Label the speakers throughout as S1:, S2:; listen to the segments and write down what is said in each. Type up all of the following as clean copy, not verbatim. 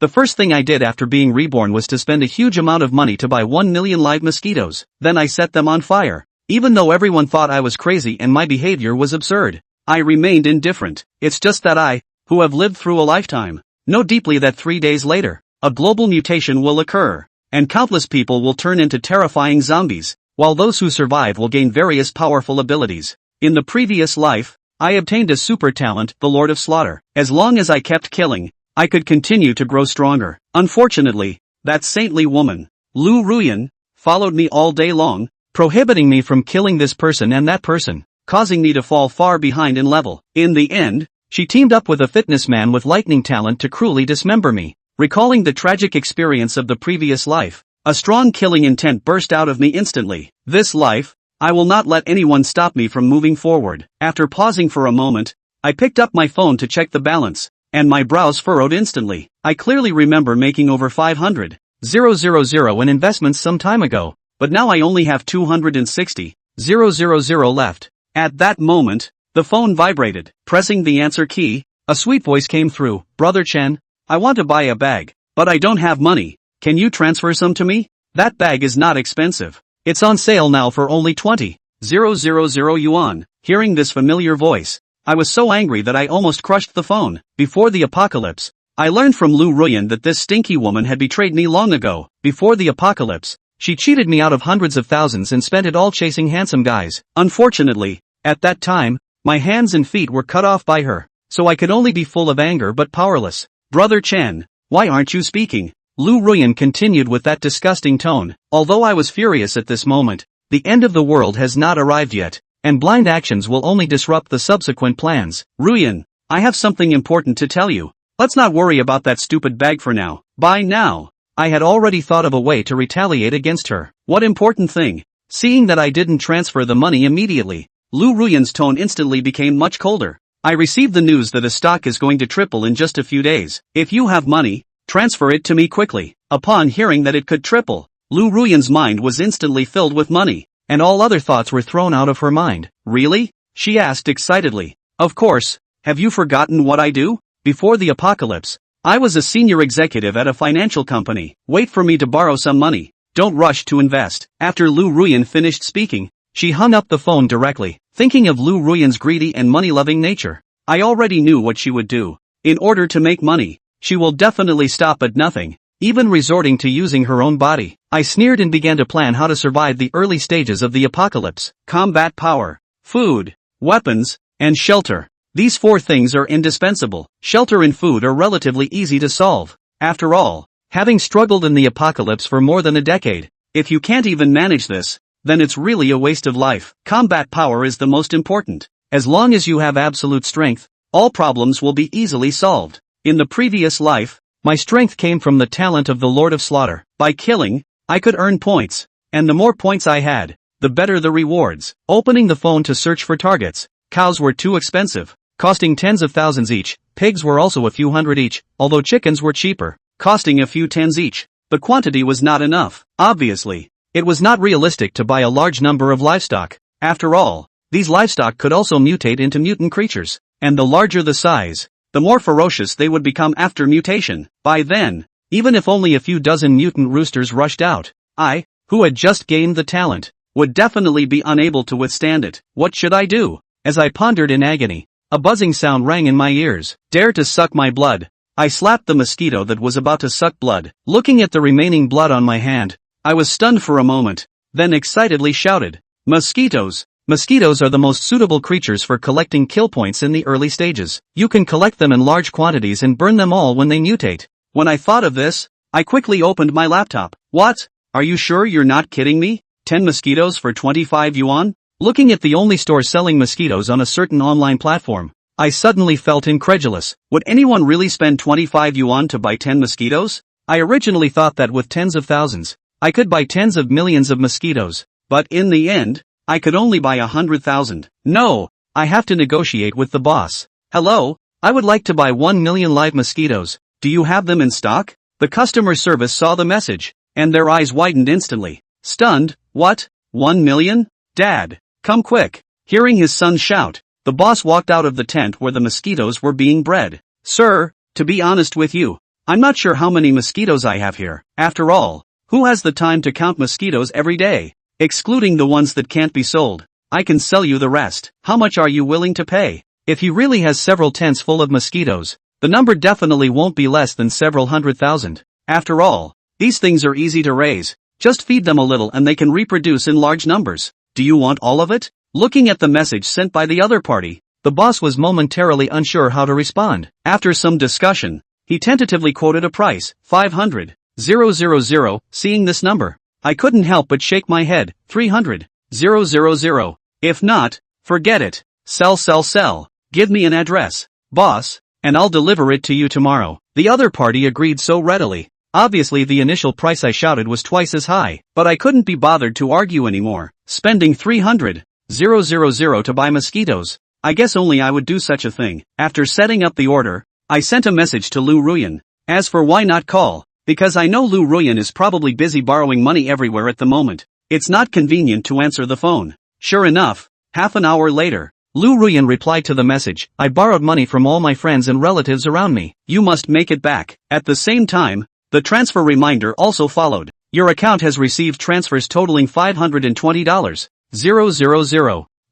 S1: The first thing I did after being reborn was to spend a huge amount of money to buy 1 million live mosquitoes. Then I set them on fire. Even though everyone thought I was crazy and my behavior was absurd, I remained indifferent. It's just that I, who have lived through a lifetime, know deeply that 3 days later, a global mutation will occur, and countless people will turn into terrifying zombies, while those who survive will gain various powerful abilities. In the previous life, I obtained a super talent, the Lord of Slaughter. As long as I kept killing, I could continue to grow stronger. Unfortunately, that saintly woman, Lu Ruyan, followed me all day long, prohibiting me from killing this person and that person, causing me to fall far behind in level. In the end, she teamed up with a fitness man with lightning talent to cruelly dismember me. Recalling the tragic experience of the previous life, a strong killing intent burst out of me instantly. This life, I will not let anyone stop me from moving forward. After pausing for a moment, I picked up my phone to check the balance, and my brows furrowed instantly. I clearly remember making over 500,000 in investments some time ago, but now I only have 260,000 left. At that moment, the phone vibrated. Pressing the answer key, a sweet voice came through. Brother Chen, I want to buy a bag, but I don't have money. Can you transfer some to me? That bag is not expensive. It's on sale now for only 20,000 yuan. Hearing this familiar voice, I was so angry that I almost crushed the phone. Before the apocalypse, I learned from Lu Ruyan that this stinky woman had betrayed me long ago. Before the apocalypse, she cheated me out of hundreds of thousands and spent it all chasing handsome guys. Unfortunately, at that time, my hands and feet were cut off by her, so I could only be full of anger but powerless. Brother Chen, why aren't you speaking? Lu Ruyan continued with that disgusting tone. Although I was furious at this moment, the end of the world has not arrived yet, and blind actions will only disrupt the subsequent plans. Ruyan, I have something important to tell you. Let's not worry about that stupid bag for now. By now, I had already thought of a way to retaliate against her. What important thing? Seeing that I didn't transfer the money immediately, Lu Ruyan's tone instantly became much colder. I received the news that a stock is going to triple in just a few days. If you have money, transfer it to me quickly. Upon hearing that it could triple, Lu Ruyan's mind was instantly filled with money, and all other thoughts were thrown out of her mind. Really? She asked excitedly. Of course. Have you forgotten what I do? Before the apocalypse, I was a senior executive at a financial company. Wait for me to borrow some money. Don't rush to invest. After Lu Ruyan finished speaking, she hung up the phone directly. Thinking of Lu Ruyan's greedy and money-loving nature, I already knew what she would do. In order to make money, she will definitely stop at nothing, even resorting to using her own body. I sneered and began to plan how to survive the early stages of the apocalypse. Combat power, food, weapons, and shelter. These four things are indispensable. Shelter and food are relatively easy to solve. After all, having struggled in the apocalypse for more than a decade, if you can't even manage this, then it's really a waste of life. Combat power is the most important. As long as you have absolute strength, all problems will be easily solved. In the previous life, my strength came from the talent of the Lord of Slaughter. By killing, I could earn points, and the more points I had, the better the rewards. Opening the phone to search for targets, cows were too expensive, costing tens of thousands each. Pigs were also a few hundred each, although chickens were cheaper, costing a few tens each. The quantity was not enough. Obviously, it was not realistic to buy a large number of livestock. After all, these livestock could also mutate into mutant creatures, and the larger the size, the more ferocious they would become after mutation. By then, even if only a few dozen mutant roosters rushed out, I, who had just gained the talent, would definitely be unable to withstand it. What should I do? As I pondered in agony, a buzzing sound rang in my ears. Dare to suck my blood. I slapped the mosquito that was about to suck blood. Looking at the remaining blood on my hand, I was stunned for a moment, then excitedly shouted, Mosquitoes! Mosquitoes are the most suitable creatures for collecting kill points in the early stages. You can collect them in large quantities and burn them all when they mutate. When I thought of this, I quickly opened my laptop. What? Are you sure you're not kidding me? 10 mosquitoes for 25 yuan? Looking at the only store selling mosquitoes on a certain online platform, I suddenly felt incredulous. Would anyone really spend 25 yuan to buy 10 mosquitoes? I originally thought that with tens of thousands, I could buy tens of millions of mosquitoes, but in the end, I could only buy 100,000. No, I have to negotiate with the boss. Hello, I would like to buy 1 million live mosquitoes. Do you have them in stock? The customer service saw the message, and their eyes widened instantly. Stunned, what? 1 million? Dad, come quick. Hearing his son shout, the boss walked out of the tent where the mosquitoes were being bred. Sir, to be honest with you, I'm not sure how many mosquitoes I have here. After all, who has the time to count mosquitoes every day? Excluding the ones that can't be sold. I can sell you the rest. How much are you willing to pay? If he really has several tents full of mosquitoes, the number definitely won't be less than several 100,000. After all, these things are easy to raise. Just feed them a little and they can reproduce in large numbers. Do you want all of it? Looking at the message sent by the other party, the boss was momentarily unsure how to respond. After some discussion, he tentatively quoted a price, 500,000. Seeing this number, I couldn't help but shake my head. 300,000. If not, forget it. Sell. Give me an address, boss, and I'll deliver it to you tomorrow. The other party agreed so readily. Obviously the initial price I shouted was twice as high, but I couldn't be bothered to argue anymore. Spending 300,000 to buy mosquitoes. I guess only I would do such a thing. After setting up the order, I sent a message to Lu Ruyan. As for why not call, because I know Lu Ruyan is probably busy borrowing money everywhere at the moment. It's not convenient to answer the phone. Sure enough, half an hour later, Lu Ruyan replied to the message, I borrowed money from all my friends and relatives around me. You must make it back. At the same time, the transfer reminder also followed. Your account has received transfers totaling $520.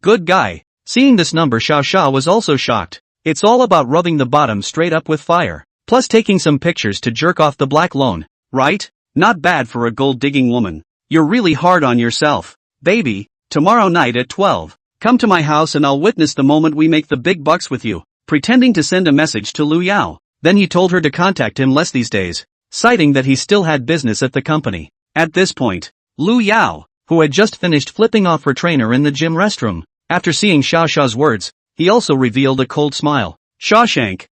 S1: Good guy. Seeing this number, Xiao was also shocked. It's all about rubbing the bottom straight up with fire. Plus taking some pictures to jerk off the black loan. Right? Not bad for a gold-digging woman. You're really hard on yourself. Baby, tomorrow night at 12. Come to my house and I'll witness the moment we make the big bucks with you. Pretending to send a message to Lu Yao. Then he told her to contact him less these days, citing that he still had business at the company. At this point, Lu Yao, who had just finished flipping off her trainer in the gym restroom, after seeing Xiao's words, he also revealed a cold smile. Shawshank,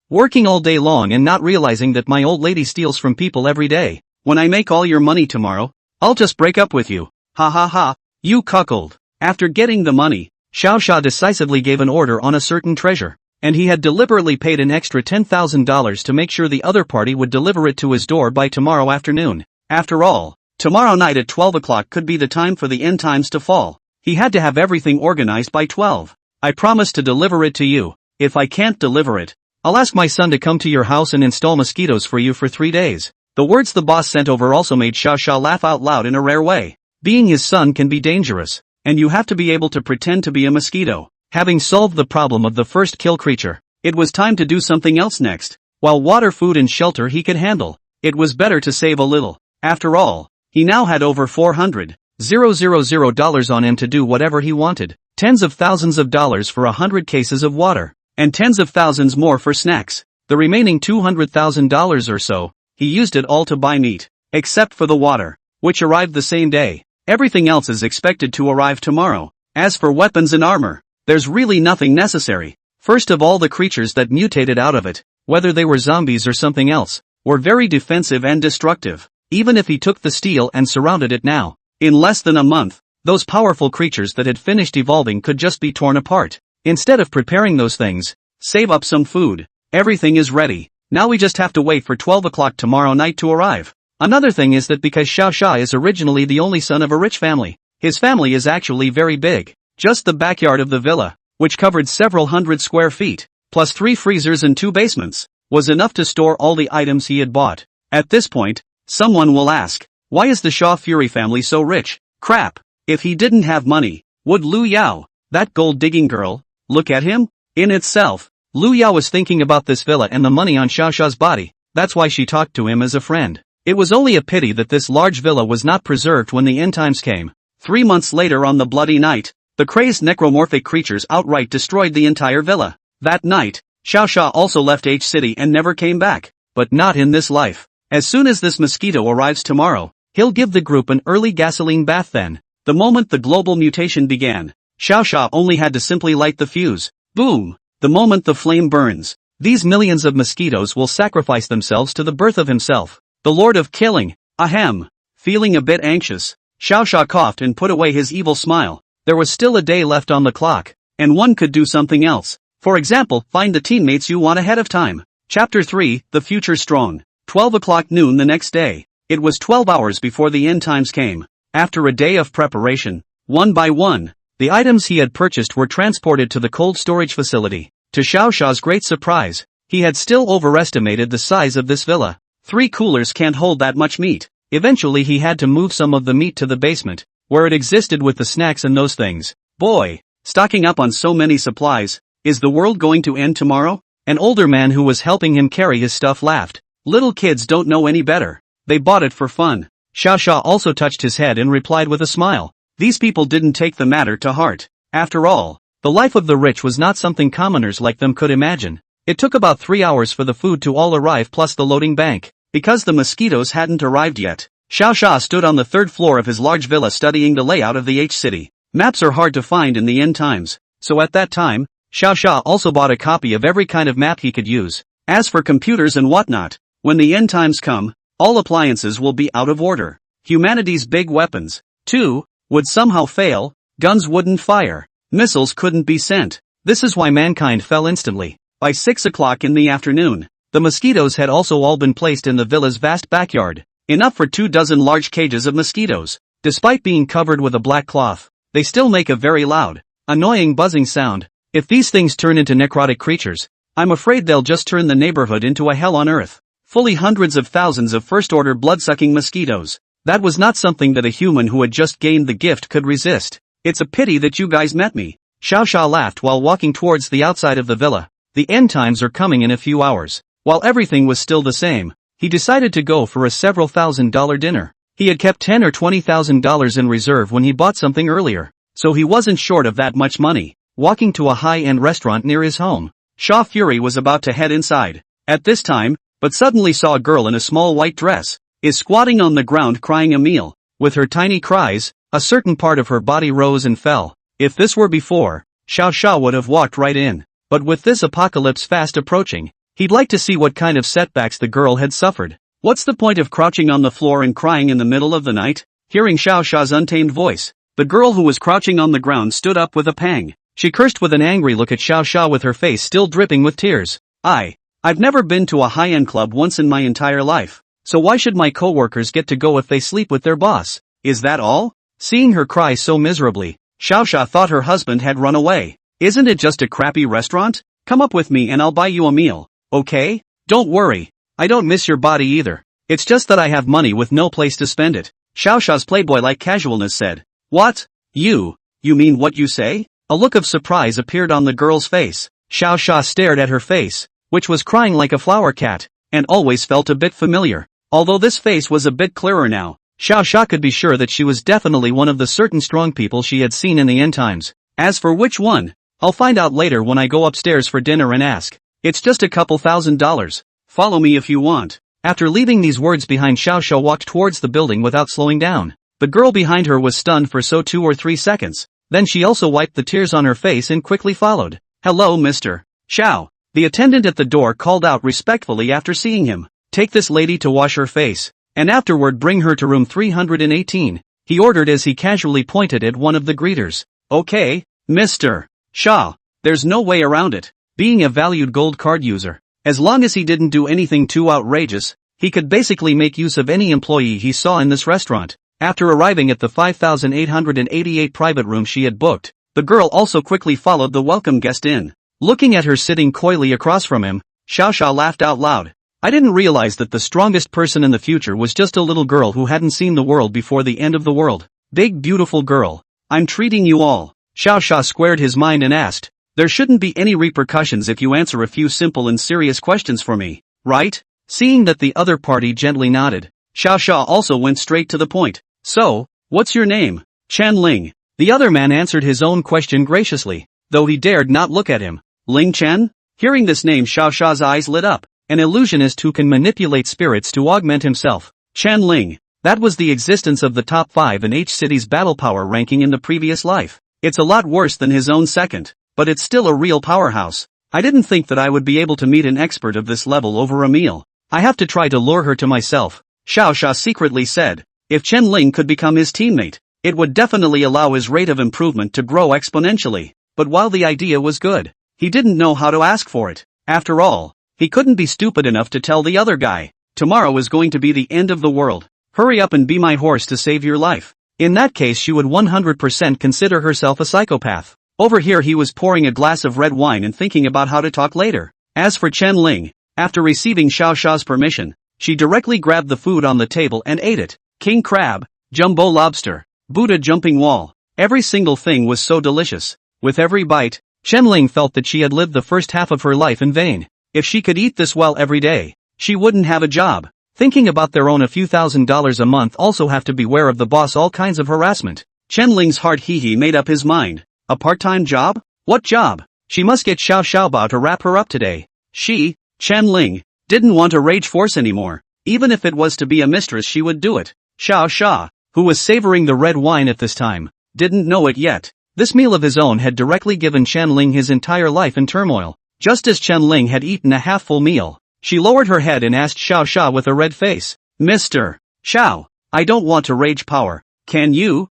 S1: working all day long and not realizing that my old lady steals from people every day. When I make all your money tomorrow, I'll just break up with you. Ha ha ha, you cuckold. After getting the money, Xiao decisively gave an order on a certain treasure, and he had deliberately paid an extra $10,000 to make sure the other party would deliver it to his door by tomorrow afternoon. After all, tomorrow night at 12 o'clock could be the time for the end times to fall. He had to have everything organized by 12. I promise to deliver it to you. If I can't deliver it, I'll ask my son to come to your house and install mosquitoes for you for 3 days. The words the boss sent over also made Xiao laugh out loud in a rare way. Being his son can be dangerous, and you have to be able to pretend to be a mosquito. Having solved the problem of the first kill creature, it was time to do something else next. While water, food and shelter he could handle, it was better to save a little. After all, he now had over $400,000 on him to do whatever he wanted. Tens of thousands of dollars for 100 cases of water, and tens of thousands more for snacks. The remaining $200,000 or so, he used it all to buy meat, except for the water, which arrived the same day. Everything else is expected to arrive tomorrow. As for weapons and armor, there's really nothing necessary. First of all, the creatures that mutated out of it, whether they were zombies or something else, were very defensive and destructive. Even if he took the steel and surrounded it now, in less than a month, those powerful creatures that had finished evolving could just be torn apart. Instead of preparing those things, save up some food. Everything is ready. Now we just have to wait for 12 o'clock tomorrow night to arrive. Another thing is that because Xiao is originally the only son of a rich family, his family is actually very big. Just the backyard of the villa, which covered several hundred square feet, plus 3 freezers and 2 basements, was enough to store all the items he had bought. At this point, someone will ask, why is the Shaw Fury family so rich? Crap. If he didn't have money, would Lu Yao, that gold-digging girl, look at him? In itself, Lu Yao was thinking about this villa and the money on Xiao's body. That's why she talked to him as a friend. It was only a pity that this large villa was not preserved when the end times came. 3 months later, on the bloody night, the crazed necromorphic creatures outright destroyed the entire villa. That night, Xiao also left H City and never came back. But not in this life. As soon as this mosquito arrives tomorrow, he'll give the group an early gasoline bath then. The moment the global mutation began, Xiao only had to simply light the fuse. Boom! The moment the flame burns, these millions of mosquitoes will sacrifice themselves to the birth of himself, the Lord of Killing. Ahem. Feeling a bit anxious, Xiao coughed and put away his evil smile. There was still a day left on the clock, and one could do something else. For example, find the teammates you want ahead of time. Chapter 3, The Future Strong. 12 o'clock noon the next day. It was 12 hours before the end times came. After a day of preparation, one by one, the items he had purchased were transported to the cold storage facility. To Xiao's great surprise, He had still overestimated the size of this villa. 3 coolers can't hold that much meat. Eventually he had to move some of the meat to the basement, where it existed with the snacks and those things. Boy, stocking up on so many supplies. Is the world going to end tomorrow? An older man who was helping him carry his stuff laughed. Little kids don't know any better. They bought it for fun. Xiao Xia also touched his head and replied with a smile. These people didn't take the matter to heart. After all, the life of the rich was not something commoners like them could imagine. It took about 3 hours for the food to all arrive plus the loading bank. Because the mosquitoes hadn't arrived yet, Xiao Xia stood on the 3rd floor of his large villa studying the layout of the H city. Maps are hard to find in the end times, so at that time, Xiao Xia also bought a copy of every kind of map he could use. As for computers and whatnot, when the end times come, all appliances will be out of order. Humanity's big weapons, too, would somehow fail. Guns wouldn't fire. Missiles couldn't be sent. This is why mankind fell instantly. By 6 o'clock in the afternoon, the mosquitoes had also all been placed in the villa's vast backyard. Enough for 24 large cages of mosquitoes. Despite being covered with a black cloth, they still make a very loud, annoying buzzing sound. If these things turn into necrotic creatures, I'm afraid they'll just turn the neighborhood into a hell on earth. Fully hundreds of thousands of first-order blood-sucking mosquitoes. That was not something that a human who had just gained the gift could resist. It's a pity that you guys met me. Xiao Xia laughed while walking towards the outside of the villa. The end times are coming in a few hours. While everything was still the same, he decided to go for a several $1,000 dinner. He had kept $10,000 or $20,000 in reserve when he bought something earlier, so he wasn't short of that much money. Walking to a high-end restaurant near his home, Xia Fury was about to head inside. At this time, but suddenly saw a girl in a small white dress, is squatting on the ground crying a meal. With her tiny cries, a certain part of her body rose and fell. If this were before, Xiao Xia would have walked right in. But with this apocalypse fast approaching, he'd like to see what kind of setbacks the girl had suffered. What's the point of crouching on the floor and crying in the middle of the night? Hearing Xiao Xia's untamed voice, the girl who was crouching on the ground stood up with a pang. She cursed with an angry look at Xiao Xia with her face still dripping with tears. I've never been to a high-end club once in my entire life, so why should my coworkers get to go if they sleep with their boss? Is that all? Seeing her cry so miserably, Xiao Xia thought her husband had run away. Isn't it just a crappy restaurant? Come up with me and I'll buy you a meal, okay? Don't worry, I don't miss your body either. It's just that I have money with no place to spend it. Xiao Xia's playboy-like casualness said. What? You mean what you say? A look of surprise appeared on the girl's face. Xiao Xia stared at her face, which was crying like a flower cat, and always felt a bit familiar. Although this face was a bit clearer now, Xiao Xia could be sure that she was definitely one of the certain strong people she had seen in the end times. As for which one, I'll find out later when I go upstairs for dinner and ask. It's just a couple $1,000. Follow me if you want. After leaving these words behind, Xiao Xia walked towards the building without slowing down. The girl behind her was stunned for 2 or 3 seconds. Then she also wiped the tears on her face and quickly followed. Hello, Mr. Xiao. The attendant at the door called out respectfully after seeing him. Take this lady to wash her face, and afterward bring her to room 318, he ordered as he casually pointed at one of the greeters. Okay, Mr. Xiao, there's no way around it. Being a valued gold card user, as long as he didn't do anything too outrageous, he could basically make use of any employee he saw in this restaurant. After arriving at the 5,888 private room she had booked, the girl also quickly followed the welcome guest in. Looking at her sitting coyly across from him, Xiao Xia laughed out loud. I didn't realize that the strongest person in the future was just a little girl who hadn't seen the world before the end of the world. Big beautiful girl, I'm treating you all. Xiao Xia squared his mind and asked, there shouldn't be any repercussions if you answer a few simple and serious questions for me, right? Seeing that the other party gently nodded, Xiao Xia also went straight to the point. So, what's your name? Chen Ling. The other man answered his own question graciously, though he dared not look at him. Ling Chen? Hearing this name, Xiao Xia's eyes lit up. An illusionist who can manipulate spirits to augment himself. Chen Ling. That was the existence of the top 5 in H City's battle power ranking in the previous life. It's a lot worse than his own second, but it's still a real powerhouse. I didn't think that I would be able to meet an expert of this level over a meal. I have to try to lure her to myself, Xiao Xia secretly said. If Chen Ling could become his teammate, it would definitely allow his rate of improvement to grow exponentially. But while the idea was good, he didn't know how to ask for it. After all, he couldn't be stupid enough to tell the other guy, tomorrow is going to be the end of the world. Hurry up and be my horse to save your life. In that case she would 100% consider herself a psychopath. Over here he was pouring a glass of red wine and thinking about how to talk later. As for Chen Ling, after receiving Xiao Sha's permission, she directly grabbed the food on the table and ate it. King crab, jumbo lobster, Buddha jumping wall. Every single thing was so delicious. With every bite, Chen Ling felt that she had lived the first half of her life in vain. If she could eat this well every day, she wouldn't have a job. Thinking about their own a few $1,000s a month also have to beware of the boss all kinds of harassment. Chen Ling's heart made up his mind. A part-time job? What job? She must get Xiao Xiaobao to wrap her up today. She, Chen Ling, didn't want a rage force anymore. Even if it was to be a mistress she would do it. Xiao Xia, who was savoring the red wine at this time, didn't know it yet. This meal of his own had directly given Chen Ling his entire life in turmoil. Just as Chen Ling had eaten a half-full meal, she lowered her head and asked Xiao Xia with a red face, Mr. Xiao, I don't want to rage power. Can you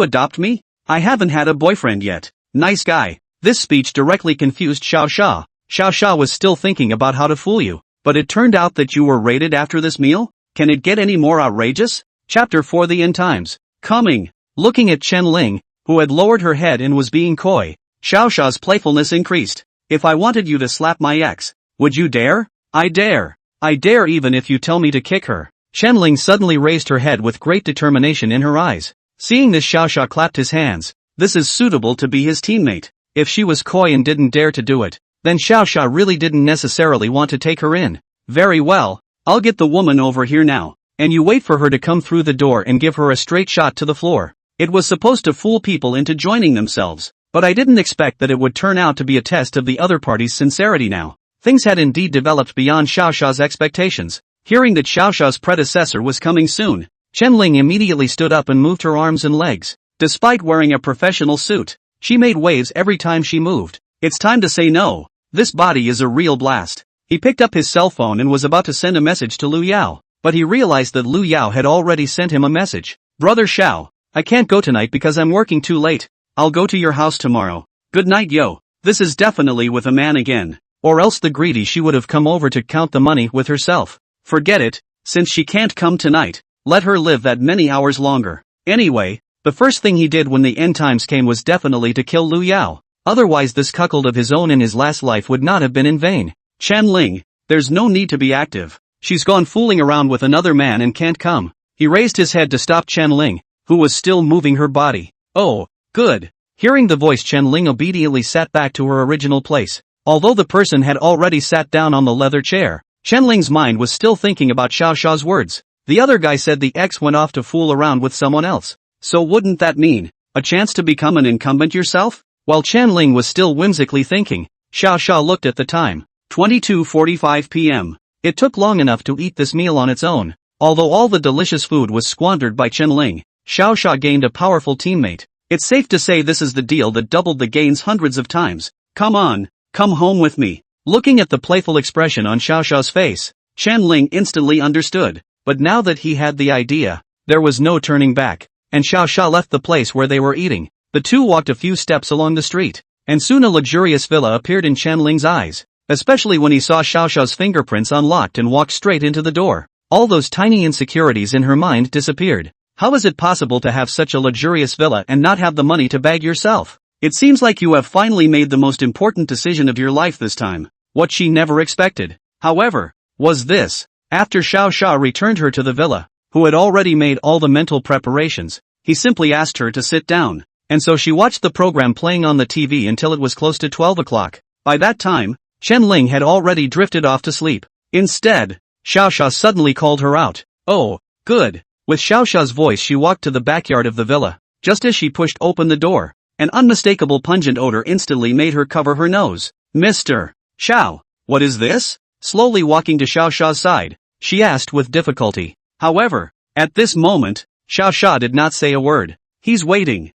S1: adopt me? I haven't had a boyfriend yet. Nice guy. This speech directly confused Xiao Xia. Xiao Xia was still thinking about how to fool you, but it turned out that you were raided after this meal? Can it get any more outrageous? Chapter 4 The End Times. Coming. Looking at Chen Ling, who had lowered her head and was being coy, Xiao Xia's playfulness increased. If I wanted you to slap my ex, would you dare? I dare. I dare even if you tell me to kick her. Chen Ling suddenly raised her head with great determination in her eyes. Seeing this, Xiao Xia clapped his hands. This is suitable to be his teammate. If she was coy and didn't dare to do it, then Xiao Xia really didn't necessarily want to take her in. Very well, I'll get the woman over here now, and you wait for her to come through the door and give her a straight shot to the floor. It was supposed to fool people into joining themselves, but I didn't expect that it would turn out to be a test of the other party's sincerity now. Things had indeed developed beyond Xiao Xia's expectations. Hearing that Xiao Xia's predecessor was coming soon, Chen Ling immediately stood up and moved her arms and legs. Despite wearing a professional suit, she made waves every time she moved. It's time to say no. This body is a real blast. He picked up his cell phone and was about to send a message to Lu Yao, but he realized that Lu Yao had already sent him a message. Brother Xiao, I can't go tonight because I'm working too late. I'll go to your house tomorrow. Good night yo. This is definitely with a man again. Or else the greedy she would have come over to count the money with herself. Forget it, since she can't come tonight, let her live that many hours longer. Anyway, the first thing he did when the end times came was definitely to kill Lu Yao. Otherwise this cuckold of his own in his last life would not have been in vain. Chen Ling, there's no need to be active. She's gone fooling around with another man and can't come. He raised his head to stop Chen Ling, who was still moving her body. Oh, good. Hearing the voice, Chen Ling obediently sat back to her original place. Although the person had already sat down on the leather chair, Chen Ling's mind was still thinking about Xiao Xia's words. The other guy said the ex went off to fool around with someone else. So wouldn't that mean a chance to become an incumbent yourself? While Chen Ling was still whimsically thinking, Xiao Xia looked at the time. 22:45 p.m. It took long enough to eat this meal on its own. Although all the delicious food was squandered by Chen Ling, Xiao Xia gained a powerful teammate. It's safe to say this is the deal that doubled the gains hundreds of times. Come on, come home with me. Looking at the playful expression on Xiao Xia's face, Chen Ling instantly understood. But now that he had the idea, there was no turning back, and Xiao Xia left the place where they were eating. The two walked a few steps along the street, and soon a luxurious villa appeared in Chen Ling's eyes, especially when he saw Xiao Xia's fingerprints unlocked and walked straight into the door. All those tiny insecurities in her mind disappeared. How is it possible to have such a luxurious villa and not have the money to bag yourself? It seems like you have finally made the most important decision of your life this time. What she never expected, however, was this. After Xiao Xia returned her to the villa, who had already made all the mental preparations, he simply asked her to sit down, and so she watched the program playing on the TV until it was close to 12 o'clock. By that time, Chen Ling had already drifted off to sleep. Instead, Xiao Xia suddenly called her out. Oh, good. With Xiao Xia's voice she walked to the backyard of the villa. Just as she pushed open the door, an unmistakable pungent odor instantly made her cover her nose. Mr. Xiao, what is this? Slowly walking to Xiao Xia's side, she asked with difficulty. However, at this moment, Xiao Xia did not say a word. He's waiting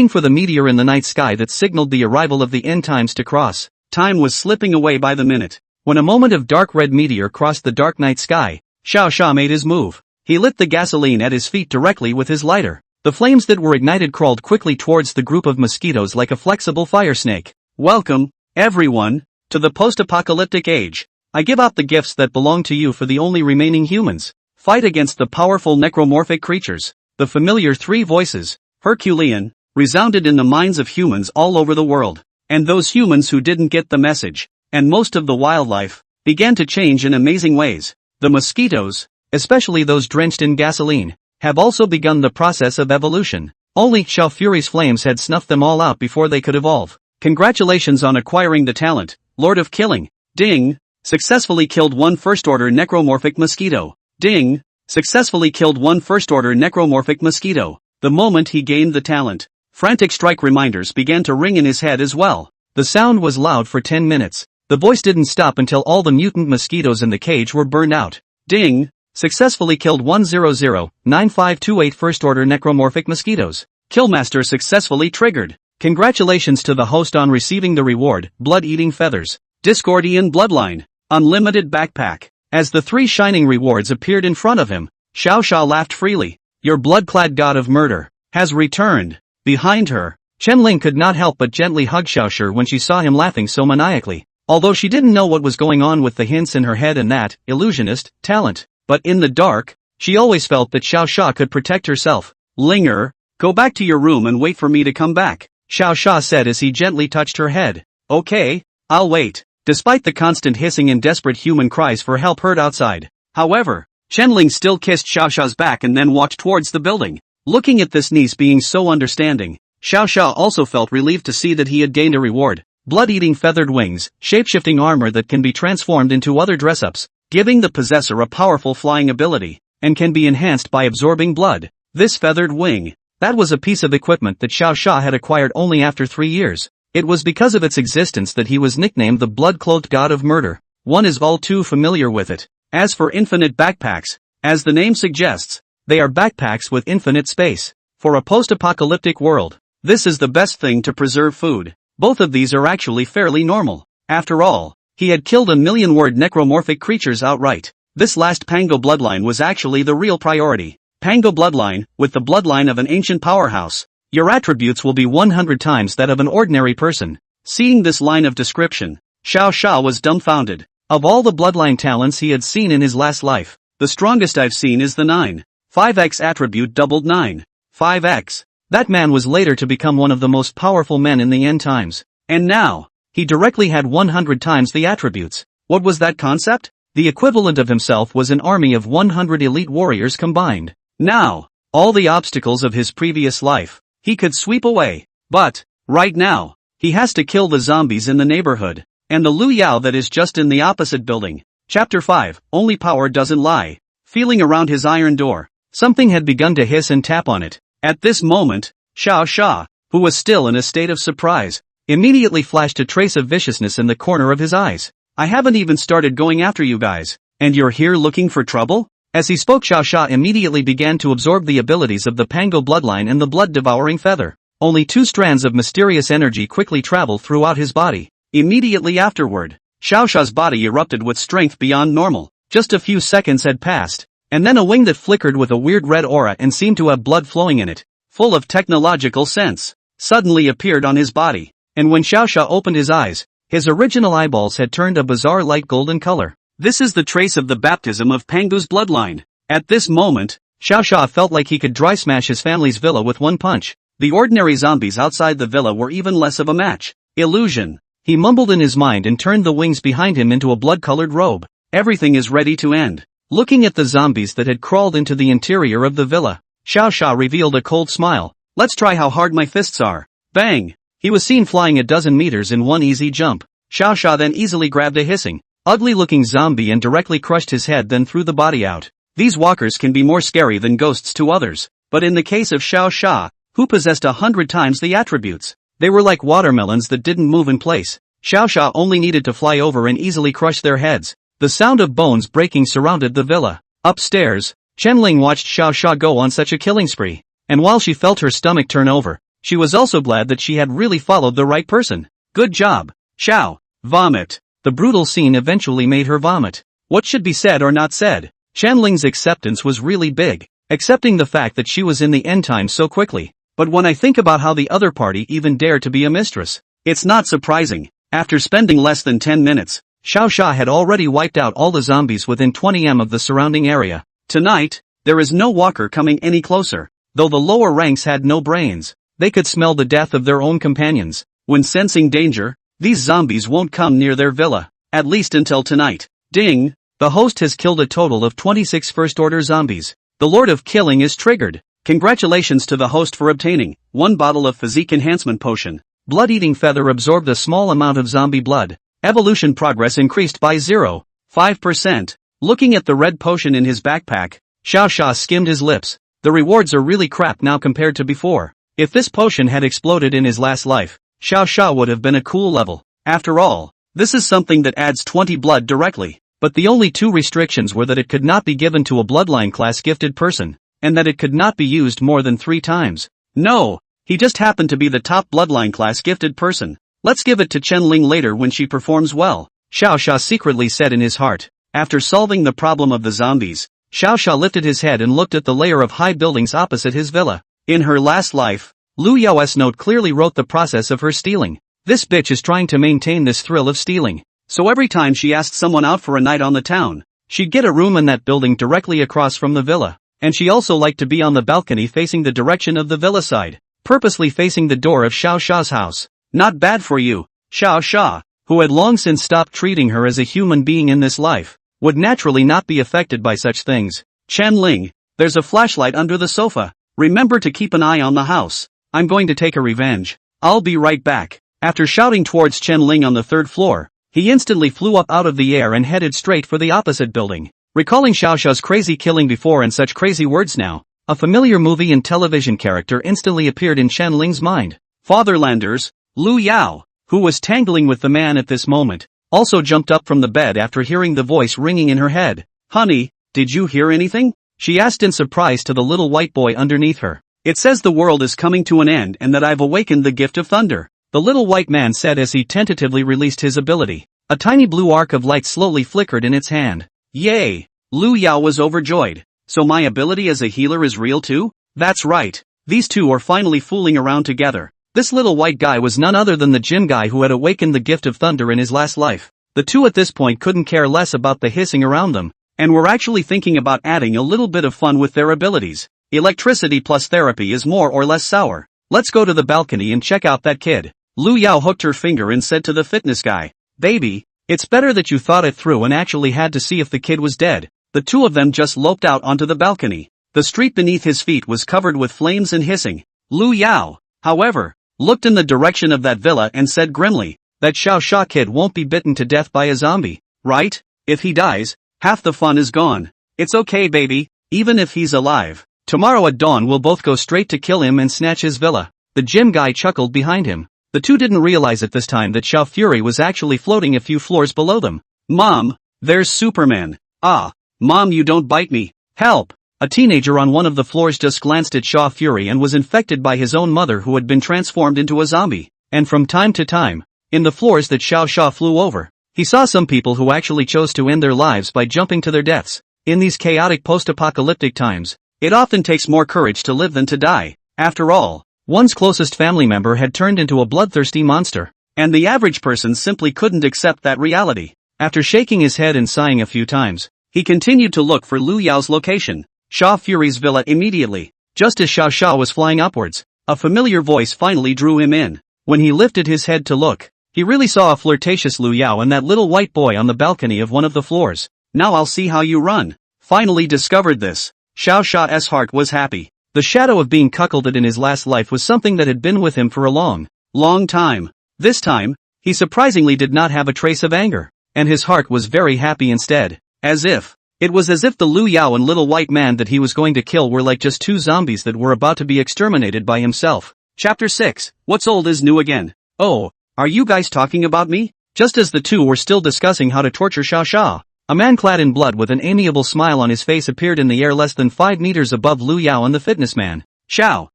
S1: for the meteor in the night sky that signaled the arrival of the end times to cross. Time was slipping away by the minute. When a moment of dark red meteor crossed the dark night sky, Xiao Xia made his move. He lit the gasoline at his feet directly with his lighter. The flames that were ignited crawled quickly towards the group of mosquitoes like a flexible fire snake. Welcome, everyone, to the post-apocalyptic age. I give out the gifts that belong to you for the only remaining humans. Fight against the powerful necromorphic creatures. The familiar three voices, Herculean, resounded in the minds of humans all over the world. And those humans who didn't get the message, and most of the wildlife, began to change in amazing ways. The mosquitoes, especially those drenched in gasoline, have also begun the process of evolution. Only Xiao Fury's flames had snuffed them all out before they could evolve. Congratulations on acquiring the talent, Lord of Killing. Ding! Successfully killed one first-order necromorphic mosquito. Ding! Successfully killed one first-order necromorphic mosquito. The moment he gained the talent, frantic strike reminders began to ring in his head as well. The sound was loud for 10 minutes. The voice didn't stop until all the mutant mosquitoes in the cage were burned out. Ding! Successfully killed 1009528 first-order necromorphic mosquitoes. Killmaster successfully triggered. Congratulations to the host on receiving the reward, Blood-Eating Feathers. Discordian Bloodline. Unlimited Backpack. As the 3 shining rewards appeared in front of him, Xiao Xia laughed freely. Your blood-clad god of murder has returned. Behind her, Chen-Ling could not help but gently hug Xiao Xia when she saw him laughing so maniacally. Although she didn't know what was going on with the hints in her head and that illusionist talent, but in the dark, she always felt that Xiao Xia could protect herself. Linger, go back to your room and wait for me to come back, Xiao Xia said as he gently touched her head. Okay, I'll wait. Despite the constant hissing and desperate human cries for help heard outside, however, Chen-Ling still kissed Xiao Xia's back and then walked towards the building. Looking at this niece being so understanding, Xiao Xia also felt relieved to see that he had gained a reward. Blood-eating feathered wings, shape-shifting armor that can be transformed into other dress-ups, giving the possessor a powerful flying ability, and can be enhanced by absorbing blood. This feathered wing, that was a piece of equipment that Xiao Xia had acquired only after 3 years. It was because of its existence that he was nicknamed the blood-clothed god of murder. One is all too familiar with it. As for infinite backpacks, as the name suggests, they are backpacks with infinite space. For a post-apocalyptic world, this is the best thing to preserve food. Both of these are actually fairly normal. After all, he had killed 1,000,000 necromorphic creatures outright. This last Pango bloodline was actually the real priority. Pango bloodline, with the bloodline of an ancient powerhouse. Your attributes will be 100 times that of an ordinary person. Seeing this line of description, Xiao Xia was dumbfounded. Of all the bloodline talents he had seen in his last life, the strongest I've seen is the 9.5x attribute doubled 9.5x. That man was later to become one of the most powerful men in the end times. And now, he directly had 100 times the attributes. What was that concept? The equivalent of himself was an army of 100 elite warriors combined. Now, all the obstacles of his previous life, he could sweep away. But, right now, he has to kill the zombies in the neighborhood, and the Lu Yao that is just in the opposite building. Chapter 5, Only Power Doesn't Lie. Feeling around his iron door, something had begun to hiss and tap on it. At this moment, Xiao Xia, who was still in a state of surprise, immediately flashed a trace of viciousness in the corner of his eyes. I haven't even started going after you guys, and you're here looking for trouble? As he spoke, Xiao Xia immediately began to absorb the abilities of the Pango bloodline and the blood-devouring feather. Only 2 strands of mysterious energy quickly traveled throughout his body. Immediately afterward, Xiao Xia's body erupted with strength beyond normal. Just a few seconds had passed, and then a wing that flickered with a weird red aura and seemed to have blood flowing in it, full of technological sense, suddenly appeared on his body. And when Xiao Xia opened his eyes, his original eyeballs had turned a bizarre light golden color. This is the trace of the baptism of Pangu's bloodline. At this moment, Xiao Xia felt like he could dry smash his family's villa with one punch. The ordinary zombies outside the villa were even less of a match. Illusion. He mumbled in his mind and turned the wings behind him into a blood-colored robe. Everything is ready to end. Looking at the zombies that had crawled into the interior of the villa, Xiao Xia revealed a cold smile. Let's try how hard my fists are. Bang! He was seen flying a dozen meters in one easy jump. Xiao Xia then easily grabbed a hissing, ugly-looking zombie and directly crushed his head, then threw the body out. These walkers can be more scary than ghosts to others, but in the case of Xiao Xia, who possessed 100 times the attributes, they were like watermelons that didn't move in place. Xiao Xia only needed to fly over and easily crush their heads. The sound of bones breaking surrounded the villa. Upstairs, Chen-Ling watched Xiao Xia go on such a killing spree, and while she felt her stomach turn over, she was also glad that she had really followed the right person. Good job, Xiao. Vomit. The brutal scene eventually made her vomit. What should be said or not said? Chen-Ling's acceptance was really big, accepting the fact that she was in the end times so quickly. But when I think about how the other party even dared to be a mistress, it's not surprising. After spending less than 10 minutes, Xiao Xia had already wiped out all the zombies within 20 m of the surrounding area. Tonight, there is no walker coming any closer. Though the lower ranks had no brains, they could smell the death of their own companions. When sensing danger, These zombies won't come near their villa, at least until tonight. Ding! The host has killed a total of 26 first-order zombies. The Lord of Killing is triggered. Congratulations to the host for obtaining 1 bottle of physique enhancement potion. Blood-eating feather absorbed a small amount of zombie blood. Evolution progress increased by 0.5%. Looking at the red potion in his backpack, Xiao Xia skimmed his lips. The rewards are really crap now compared to before. If this potion had exploded in his last life, Xiao Xia would have been a cool level. After all, this is something that adds 20 blood directly. But the only 2 restrictions were that it could not be given to a bloodline class gifted person, and that it could not be used more than 3 times. No, he just happened to be the top bloodline class gifted person. Let's give it to Chen Ling later when she performs well, Xiao Xia secretly said in his heart. After solving the problem of the zombies, Xiao Xia lifted his head and looked at the layer of high buildings opposite his villa. In her last life, Lu Yao's note clearly wrote the process of her stealing. This bitch is trying to maintain this thrill of stealing. So every time she asked someone out for a night on the town, she'd get a room in that building directly across from the villa. And she also liked to be on the balcony facing the direction of the villa side, purposely facing the door of Xiao Xia's house. Not bad for you. Xiao Xia, who had long since stopped treating her as a human being in this life, would naturally not be affected by such things. Chen Ling, there's a flashlight under the sofa. Remember to keep an eye on the house. I'm going to take a revenge. I'll be right back. After shouting towards Chen Ling on the 3rd floor, he instantly flew up out of the air and headed straight for the opposite building. Recalling Xiao Xia's crazy killing before and such crazy words now, a familiar movie and television character instantly appeared in Chen Ling's mind. Fatherlanders, Lu Yao, who was tangling with the man at this moment, also jumped up from the bed after hearing the voice ringing in her head. Honey, did you hear anything? She asked in surprise to the little white boy underneath her. It says the world is coming to an end and that I've awakened the gift of thunder, the little white man said as he tentatively released his ability. A tiny blue arc of light slowly flickered in its hand. Yay! Lu Yao was overjoyed. So my ability as a healer is real too? That's right. These two are finally fooling around together. This little white guy was none other than the gym guy who had awakened the gift of thunder in his last life. The two at this point couldn't care less about the hissing around them, and were actually thinking about adding a little bit of fun with their abilities. Electricity plus therapy is more or less sour. Let's go to the balcony and check out that kid. Lu Yao hooked her finger and said to the fitness guy, Baby, it's better that you thought it through and actually had to see if the kid was dead. The two of them just loped out onto the balcony. The street beneath his feet was covered with flames and hissing. Lu Yao, however, looked in the direction of that villa and said grimly, that Xiao Xia kid won't be bitten to death by a zombie, right? If he dies, half the fun is gone. It's okay baby, even if he's alive. Tomorrow at dawn we'll both go straight to kill him and snatch his villa. The gym guy chuckled behind him. The two didn't realize at this time that Xiao Fury was actually floating a few floors below them. Mom, there's Superman. Ah, Mom you don't bite me. Help! A teenager on one of the floors just glanced at Xiao Fury and was infected by his own mother who had been transformed into a zombie. And from time to time, in the floors that Xiao Xia flew over, he saw some people who actually chose to end their lives by jumping to their deaths. In these chaotic post-apocalyptic times, it often takes more courage to live than to die. After all, one's closest family member had turned into a bloodthirsty monster, and the average person simply couldn't accept that reality. After shaking his head and sighing a few times, he continued to look for Lu Yao's location, Xiao Fury's villa immediately. Just as Xiao Xia was flying upwards, a familiar voice finally drew him in. When he lifted his head to look, he really saw a flirtatious Lu Yao and that little white boy on the balcony of one of the floors. Now I'll see how you run. Finally discovered this. Xiao Xia's heart was happy. The shadow of being cuckolded in his last life was something that had been with him for a long time. This time, he surprisingly did not have a trace of anger, and his heart was very happy instead. It was as if the Lu Yao and little white man that he was going to kill were like just two zombies that were about to be exterminated by himself. Chapter 6. What's old is new again. Oh, are you guys talking about me? Just as the two were still discussing how to torture Xiao Xia, a man clad in blood with an amiable smile on his face appeared in the air less than 5 meters above Lu Yao and the fitness man. Xiao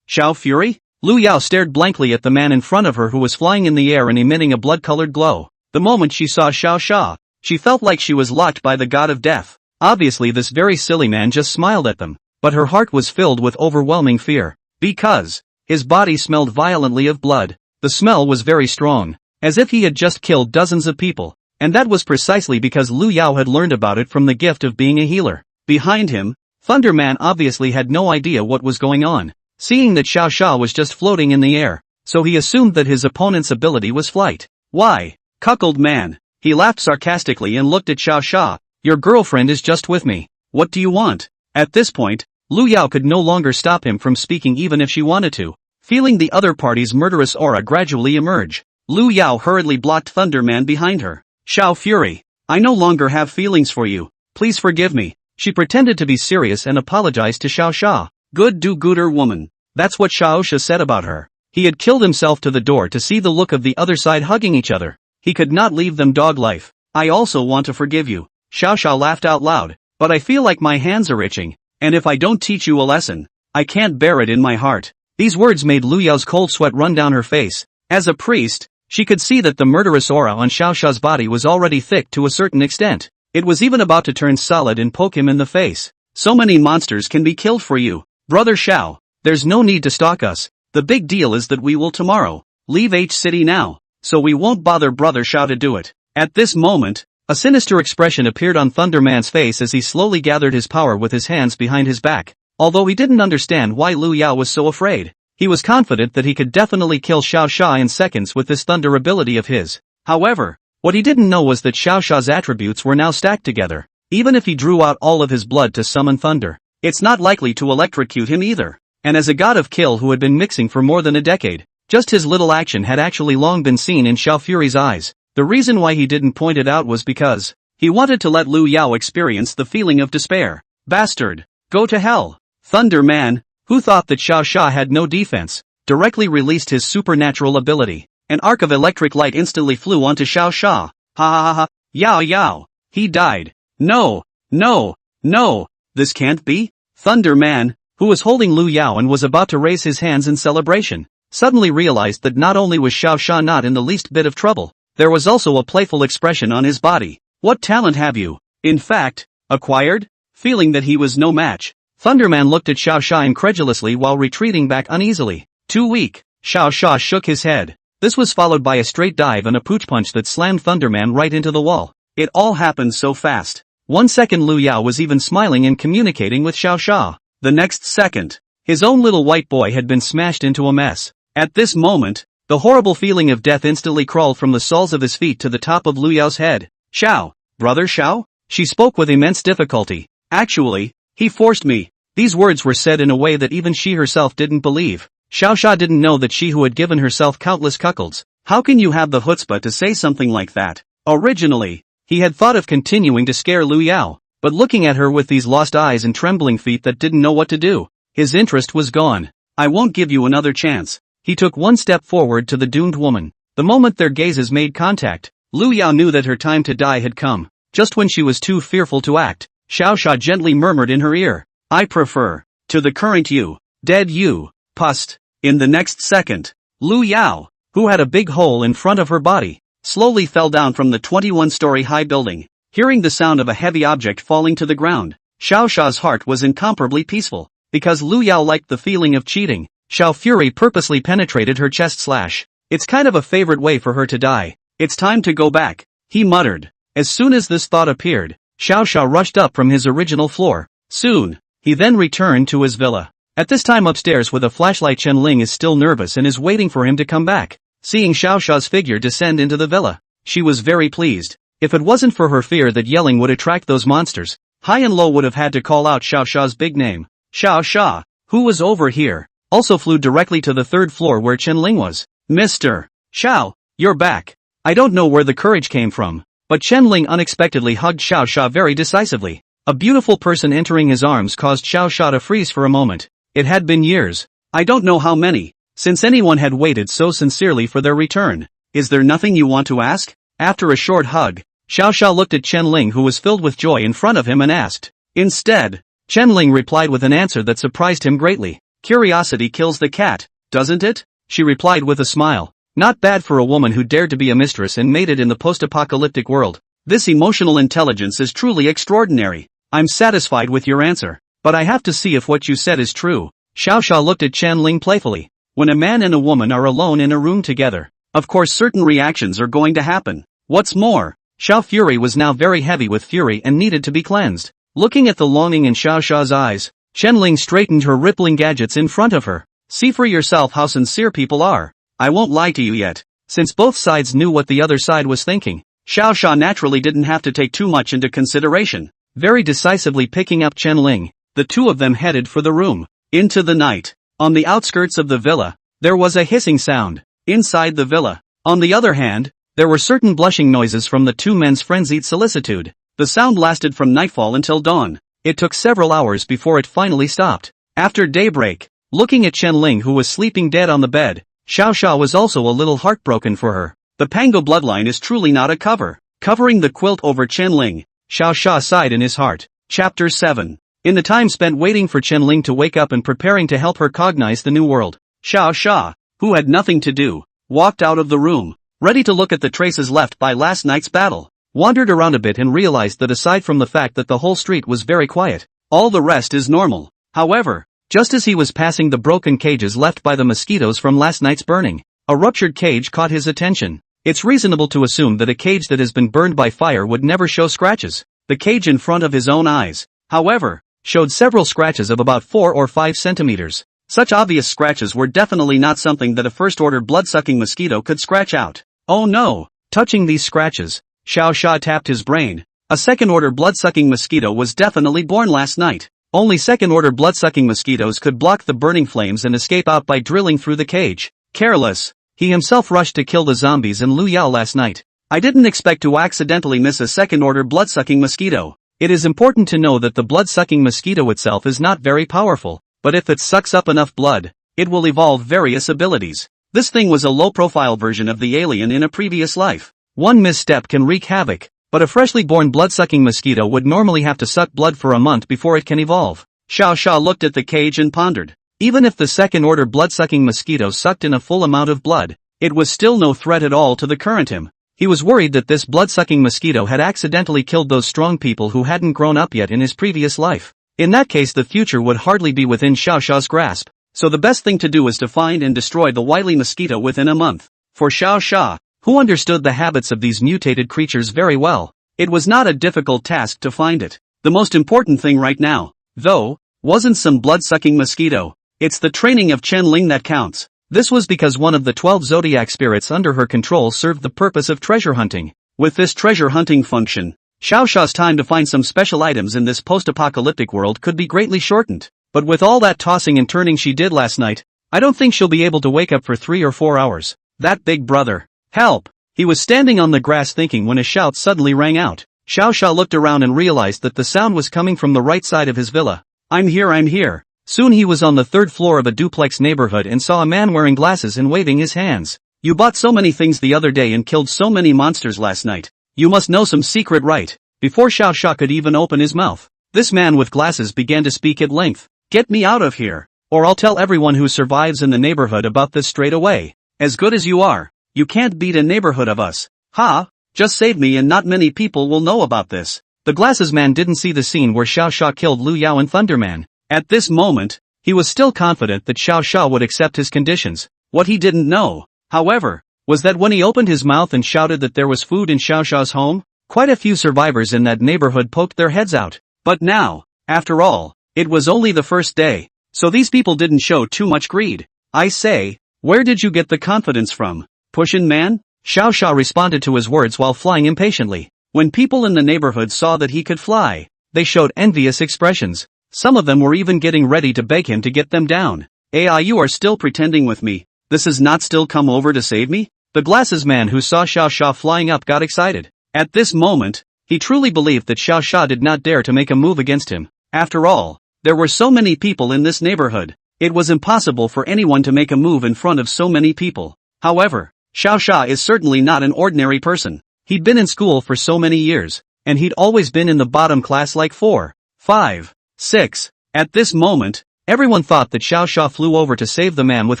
S1: Fury? Lu Yao stared blankly at the man in front of her who was flying in the air and emitting a blood-colored glow. The moment she saw Xiao Xia, she felt like she was locked by the god of death. Obviously this very silly man just smiled at them, but her heart was filled with overwhelming fear, because his body smelled violently of blood. The smell was very strong, as if he had just killed dozens of people, and that was precisely because Lu Yao had learned about it from the gift of being a healer. Behind him, Thunder Man obviously had no idea what was going on, seeing that Xiao Xia was just floating in the air, so he assumed that his opponent's ability was flight. Why? Cuckold man. He laughed sarcastically and looked at Xiao Xia. Your girlfriend is just with me. What do you want? At this point, Lu Yao could no longer stop him from speaking even if she wanted to. Feeling the other party's murderous aura gradually emerge, Lu Yao hurriedly blocked Thunder Man behind her. Xiao Fury, I no longer have feelings for you. Please forgive me. She pretended to be serious and apologized to Xiao Xia. Good do-gooder woman. That's what Xiao Xia said about her. He had killed himself to the door to see the look of the other side hugging each other. He could not leave them dog life. I also want to forgive you. Xiao Xia laughed out loud, but I feel like my hands are itching, and if I don't teach you a lesson, I can't bear it in my heart. These words made Lu Yao's cold sweat run down her face. As a priest, she could see that the murderous aura on Xiao Xia's body was already thick to a certain extent. It was even about to turn solid and poke him in the face. So many monsters can be killed for you. Brother Xiao, there's no need to stalk us. The big deal is that we will tomorrow leave H City now, so we won't bother Brother Xiao to do it. At this moment, a sinister expression appeared on Thunder Man's face as he slowly gathered his power with his hands behind his back. Although he didn't understand why Lu Yao was so afraid, he was confident that he could definitely kill Xiao Xia in seconds with this thunder ability of his. However, what he didn't know was that Xiao Xia's attributes were now stacked together. Even if he drew out all of his blood to summon thunder, it's not likely to electrocute him either. And as a god of kill who had been mixing for more than a decade, just his little action had actually long been seen in Xiao Fury's eyes. The reason why he didn't point it out was because he wanted to let Lu Yao experience the feeling of despair. Bastard! Go to hell! Thunder Man, who thought that Xiao Xia had no defense, directly released his supernatural ability. An arc of electric light instantly flew onto Xiao Xia. Ha ha ha ha, Yao Yao! He died! No! No! No! This can't be? Thunder Man, who was holding Lu Yao and was about to raise his hands in celebration, suddenly realized that not only was Xiao Xia not in the least bit of trouble, there was also a playful expression on his body. What talent have you, in fact, acquired? Feeling that he was no match, Thunderman looked at Xiao Xia incredulously while retreating back uneasily. Too weak. Xiao Xia shook his head. This was followed by a straight dive and a pooch punch that slammed Thunderman right into the wall. It all happened so fast. 1 second Lu Yao was even smiling and communicating with Xiao Xia. The next second, his own little white boy had been smashed into a mess. At this moment, the horrible feeling of death instantly crawled from the soles of his feet to the top of Lu Yao's head. Xiao, brother Xiao? She spoke with immense difficulty. Actually, he forced me. These words were said in a way that even she herself didn't believe. Xiao Xia didn't know that she who had given herself countless cuckolds. How can you have the chutzpah to say something like that? Originally, he had thought of continuing to scare Lu Yao, but looking at her with these lost eyes and trembling feet that didn't know what to do, his interest was gone. I won't give you another chance. He took one step forward to the doomed woman. The moment their gazes made contact, Lu Yao knew that her time to die had come. Just when she was too fearful to act, Xiao Xia gently murmured in her ear, I prefer to the current you, dead you, pust. In the next second, Lu Yao, who had a big hole in front of her body, slowly fell down from the 21-story high building. Hearing the sound of a heavy object falling to the ground, Xiao Xia's heart was incomparably peaceful. Because Lu Yao liked the feeling of cheating, Xiao Fury purposely penetrated her chest slash. It's kind of a favorite way for her to die. It's time to go back, he muttered. As soon as this thought appeared, Xiao Xia rushed up from his original floor. Soon, he then returned to his villa. At this time upstairs with a flashlight, Chen Ling is still nervous and is waiting for him to come back. Seeing Xiao Xia's figure descend into the villa, she was very pleased. If it wasn't for her fear that yelling would attract those monsters, High and Low would have had to call out Xiao Xia's big name. Xiao Xia, who was over here, also flew directly to the third floor where Chen Ling was. Mr. Xiao, you're back. I don't know where the courage came from, but Chen Ling unexpectedly hugged Xiao Xia very decisively. A beautiful person entering his arms caused Xiao Xia to freeze for a moment. It had been years. I don't know how many, since anyone had waited so sincerely for their return. Is there nothing you want to ask? After a short hug, Xiao Xia looked at Chen Ling, who was filled with joy in front of him, and asked. Instead, Chen Ling replied with an answer that surprised him greatly. Curiosity kills the cat, doesn't it? She replied with a smile. Not bad for a woman who dared to be a mistress and made it in the post-apocalyptic world. This emotional intelligence is truly extraordinary. I'm satisfied with your answer, but I have to see if what you said is true. Xiao Xia looked at Chen Ling playfully. When a man and a woman are alone in a room together, of course certain reactions are going to happen. What's more, Xiao Fury was now very heavy with fury and needed to be cleansed. Looking at the longing in Xiao Xia's eyes, Chen Ling straightened her rippling gadgets in front of her. See for yourself how sincere people are. I won't lie to you yet. Since both sides knew what the other side was thinking, Xiao Xia naturally didn't have to take too much into consideration. Very decisively picking up Chen Ling, the two of them headed for the room. Into the night. On the outskirts of the villa, there was a hissing sound. Inside the villa, on the other hand, there were certain blushing noises from the two men's frenzied solicitude. The sound lasted from nightfall until dawn. It took several hours before it finally stopped. After daybreak, looking at Chen Ling who was sleeping dead on the bed, Xiao Xia was also a little heartbroken for her. The Pango bloodline is truly not a cover. Covering the quilt over Chen Ling, Xiao Xia sighed in his heart. Chapter 7. In the time spent waiting for Chen Ling to wake up and preparing to help her cognize the new world, Xiao Xia, who had nothing to do, walked out of the room, ready to look at the traces left by last night's battle. Wandered around a bit and realized that aside from the fact that the whole street was very quiet, all the rest is normal. However, just as he was passing the broken cages left by the mosquitoes from last night's burning, a ruptured cage caught his attention. It's reasonable to assume that a cage that has been burned by fire would never show scratches. The cage in front of his own eyes, however, showed several scratches of about 4 or 5 centimeters. Such obvious scratches were definitely not something that a first-order blood-sucking mosquito could scratch out. Oh no! Touching these scratches, Xiao Xia tapped his brain. A second-order blood-sucking mosquito was definitely born last night. Only second-order blood-sucking mosquitoes could block the burning flames and escape out by drilling through the cage. Careless, he himself rushed to kill the zombies in Lu Yao last night. I didn't expect to accidentally miss a second-order blood-sucking mosquito. It is important to know that the blood-sucking mosquito itself is not very powerful, but if it sucks up enough blood, it will evolve various abilities. This thing was a low-profile version of the alien in a previous life. One misstep can wreak havoc, but a freshly born blood-sucking mosquito would normally have to suck blood for a month before it can evolve. Xiao Xia looked at the cage and pondered. Even if the second-order blood-sucking mosquito sucked in a full amount of blood, it was still no threat at all to the current him. He was worried that this blood-sucking mosquito had accidentally killed those strong people who hadn't grown up yet in his previous life. In that case the future would hardly be within Xiao Xia's grasp, so the best thing to do is to find and destroy the wily mosquito within a month. For Xiao Xia, who understood the habits of these mutated creatures very well, it was not a difficult task to find it. The most important thing right now, though, wasn't some blood-sucking mosquito. It's the training of Chen Ling that counts. This was because one of the 12 zodiac spirits under her control served the purpose of treasure hunting. With this treasure hunting function, Xiao Xia's time to find some special items in this post-apocalyptic world could be greatly shortened. But with all that tossing and turning she did last night, I don't think she'll be able to wake up for 3 or 4 hours. That big brother. Help! He was standing on the grass thinking when a shout suddenly rang out. Xiao Xia looked around and realized that the sound was coming from the right side of his villa. I'm here, I'm here. Soon he was on the 3rd floor of a duplex neighborhood and saw a man wearing glasses and waving his hands. You bought so many things the other day and killed so many monsters last night. You must know some secret, right? Before Xiao Xia could even open his mouth, this man with glasses began to speak at length. Get me out of here, or I'll tell everyone who survives in the neighborhood about this straight away. As good as you are, you can't beat a neighborhood of us. Ha! Just save me and not many people will know about this. The glasses man didn't see the scene where Xiao Xia killed Lu Yao and Thunderman. At this moment, he was still confident that Xiao Xia would accept his conditions. What he didn't know, however, was that when he opened his mouth and shouted that there was food in Xiao Xia's home, quite a few survivors in that neighborhood poked their heads out. But now, after all, it was only the first day, so these people didn't show too much greed. I say, where did you get the confidence from? Pushin' man? Xiao Xia responded to his words while flying impatiently. When people in the neighborhood saw that he could fly, they showed envious expressions. Some of them were even getting ready to beg him to get them down. AI, you are still pretending with me. This has not still come over to save me? The glasses man who saw Xiao Xia flying up got excited. At this moment, he truly believed that Xiao Xia did not dare to make a move against him. After all, there were so many people in this neighborhood. It was impossible for anyone to make a move in front of so many people. However, Xiao Xia is certainly not an ordinary person. He'd been in school for so many years, and he'd always been in the bottom class like 4, 5, 6. At this moment, everyone thought that Xiao Xia flew over to save the man with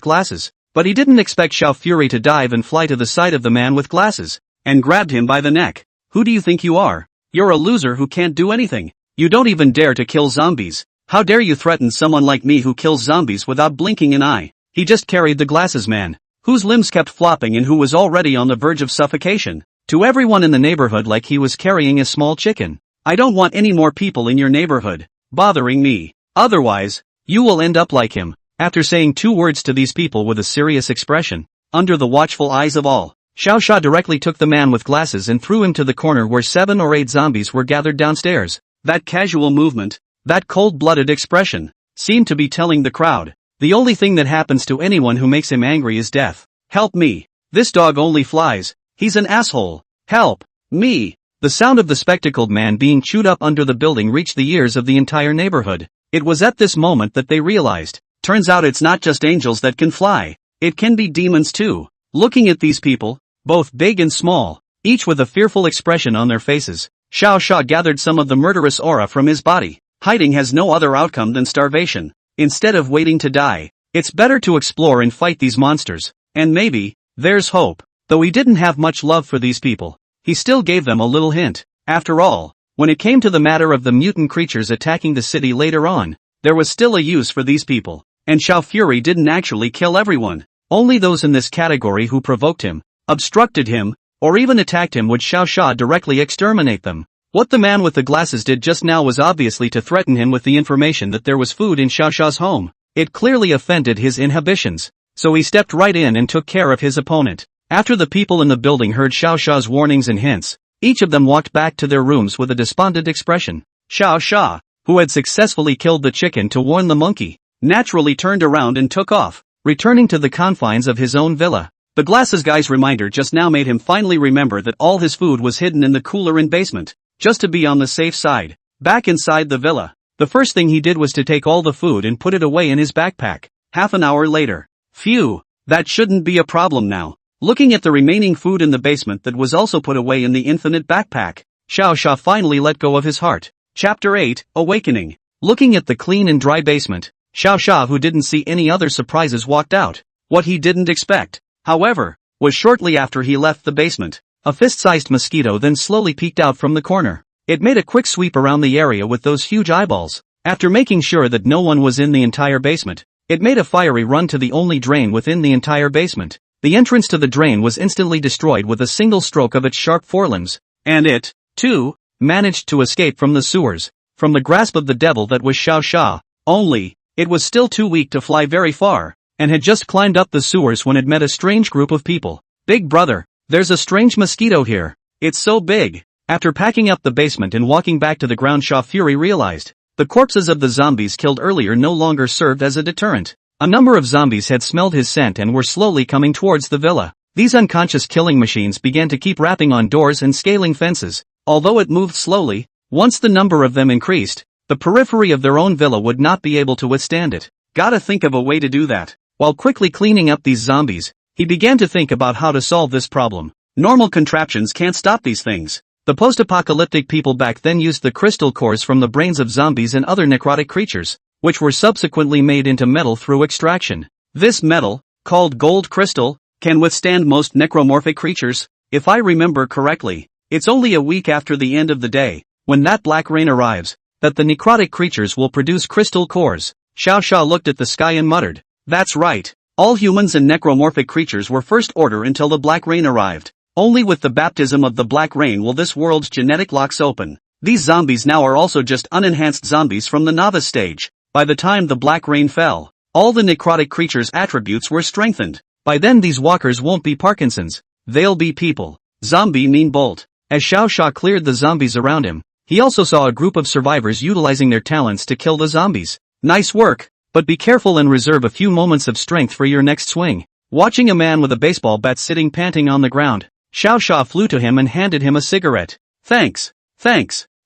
S1: glasses, but he didn't expect Xiao Fury to dive and fly to the side of the man with glasses, and grabbed him by the neck. Who do you think you are? You're a loser who can't do anything. You don't even dare to kill zombies. How dare you threaten someone like me who kills zombies without blinking an eye? He just carried the glasses man, whose limbs kept flopping and who was already on the verge of suffocation, to everyone in the neighborhood like he was carrying a small chicken. I don't want any more people in your neighborhood bothering me. Otherwise, you will end up like him. After saying 2 words to these people with a serious expression, under the watchful eyes of all, Xiao Sha directly took the man with glasses and threw him to the corner where 7 or 8 zombies were gathered downstairs. That casual movement, that cold-blooded expression, seemed to be telling the crowd, the only thing that happens to anyone who makes him angry is death. Help me. This dog only flies. He's an asshole. Help me. The sound of the spectacled man being chewed up under the building reached the ears of the entire neighborhood. It was at this moment that they realized, turns out it's not just angels that can fly. It can be demons too. Looking at these people, both big and small, each with a fearful expression on their faces, Xiao Sha gathered some of the murderous aura from his body. Hiding has no other outcome than starvation. Instead of waiting to die, it's better to explore and fight these monsters. And maybe, there's hope. Though he didn't have much love for these people, he still gave them a little hint. After all, when it came to the matter of the mutant creatures attacking the city later on, there was still a use for these people. And Xiao Fury didn't actually kill everyone. Only those in this category who provoked him, obstructed him, or even attacked him would Xiao Sha directly exterminate them. What the man with the glasses did just now was obviously to threaten him with the information that there was food in Xiao Sha's home. It clearly offended his inhibitions, so he stepped right in and took care of his opponent. After the people in the building heard Xiao Sha's warnings and hints, each of them walked back to their rooms with a despondent expression. Xiao Sha, who had successfully killed the chicken to warn the monkey, naturally turned around and took off, returning to the confines of his own villa. The glasses guy's reminder just now made him finally remember that all his food was hidden in the cooler in basement. Just to be on the safe side, back inside the villa, the first thing he did was to take all the food and put it away in his backpack. Half an hour later. Phew, that shouldn't be a problem now. Looking at the remaining food in the basement that was also put away in the infinite backpack, Xiao Sha finally let go of his heart. Chapter 8, Awakening. Looking at the clean and dry basement, Xiao Sha, who didn't see any other surprises, walked out. What he didn't expect, however, was shortly after he left the basement, a fist-sized mosquito then slowly peeked out from the corner. It made a quick sweep around the area with those huge eyeballs. After making sure that no one was in the entire basement, it made a fiery run to the only drain within the entire basement. The entrance to the drain was instantly destroyed with a single stroke of its sharp forelimbs, and it, too, managed to escape from the sewers, from the grasp of the devil that was Xiao Sha. Only, it was still too weak to fly very far, and had just climbed up the sewers when it met a strange group of people. Big brother, there's a strange mosquito here. It's so big. After packing up the basement and walking back to the ground, Xiao Fury realized the corpses of the zombies killed earlier no longer served as a deterrent. A number of zombies had smelled his scent and were slowly coming towards the villa. These unconscious killing machines began to keep rapping on doors and scaling fences. Although it moved slowly, once the number of them increased, the periphery of their own villa would not be able to withstand it. Gotta think of a way to do that. While quickly cleaning up these zombies, he began to think about how to solve this problem. Normal contraptions can't stop these things. The post-apocalyptic people back then used the crystal cores from the brains of zombies and other necrotic creatures, which were subsequently made into metal through extraction. This metal, called gold crystal, can withstand most necromorphic creatures. If I remember correctly, it's only a week after the end of the day, when that black rain arrives, that the necrotic creatures will produce crystal cores. Xiao Sha looked at the sky and muttered, "That's right. All humans and necromorphic creatures were first order until the black rain arrived. Only with the baptism of the black rain will this world's genetic locks open. These zombies now are also just unenhanced zombies from the novice stage. By the time the black rain fell, all the necrotic creatures' attributes were strengthened. By then these walkers won't be Parkinsons. They'll be people." Zombie mean bolt. As Xiao Sha cleared the zombies around him, he also saw a group of survivors utilizing their talents to kill the zombies. Nice work, but be careful and reserve a few moments of strength for your next swing. Watching a man with a baseball bat sitting panting on the ground, Xiao Sha flew to him and handed him a cigarette. Thanks.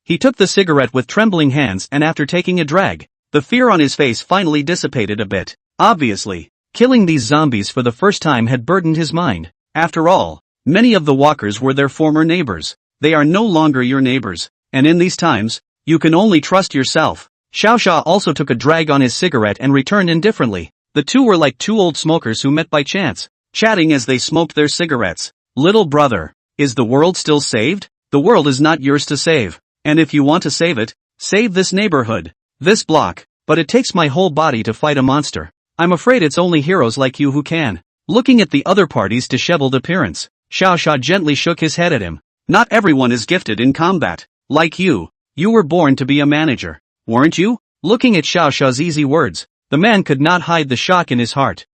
S1: He took the cigarette with trembling hands, and after taking a drag, the fear on his face finally dissipated a bit. Obviously, killing these zombies for the first time had burdened his mind. After all, many of the walkers were their former neighbors. They are no longer your neighbors, and in these times, you can only trust yourself. Xiao Sha also took a drag on his cigarette and returned indifferently. The two were like two old smokers who met by chance, chatting as they smoked their cigarettes. "Little brother, is the world still saved? The world is not yours to save. And if you want to save it, save this neighborhood, this block. But it takes my whole body to fight a monster. I'm afraid it's only heroes like you who can." Looking at the other party's disheveled appearance, Xiao Sha gently shook his head at him. "Not everyone is gifted in combat. Like you. You were born to be a manager, weren't you?" Looking at Xiao Sha's easy words, the man could not hide the shock in his heart.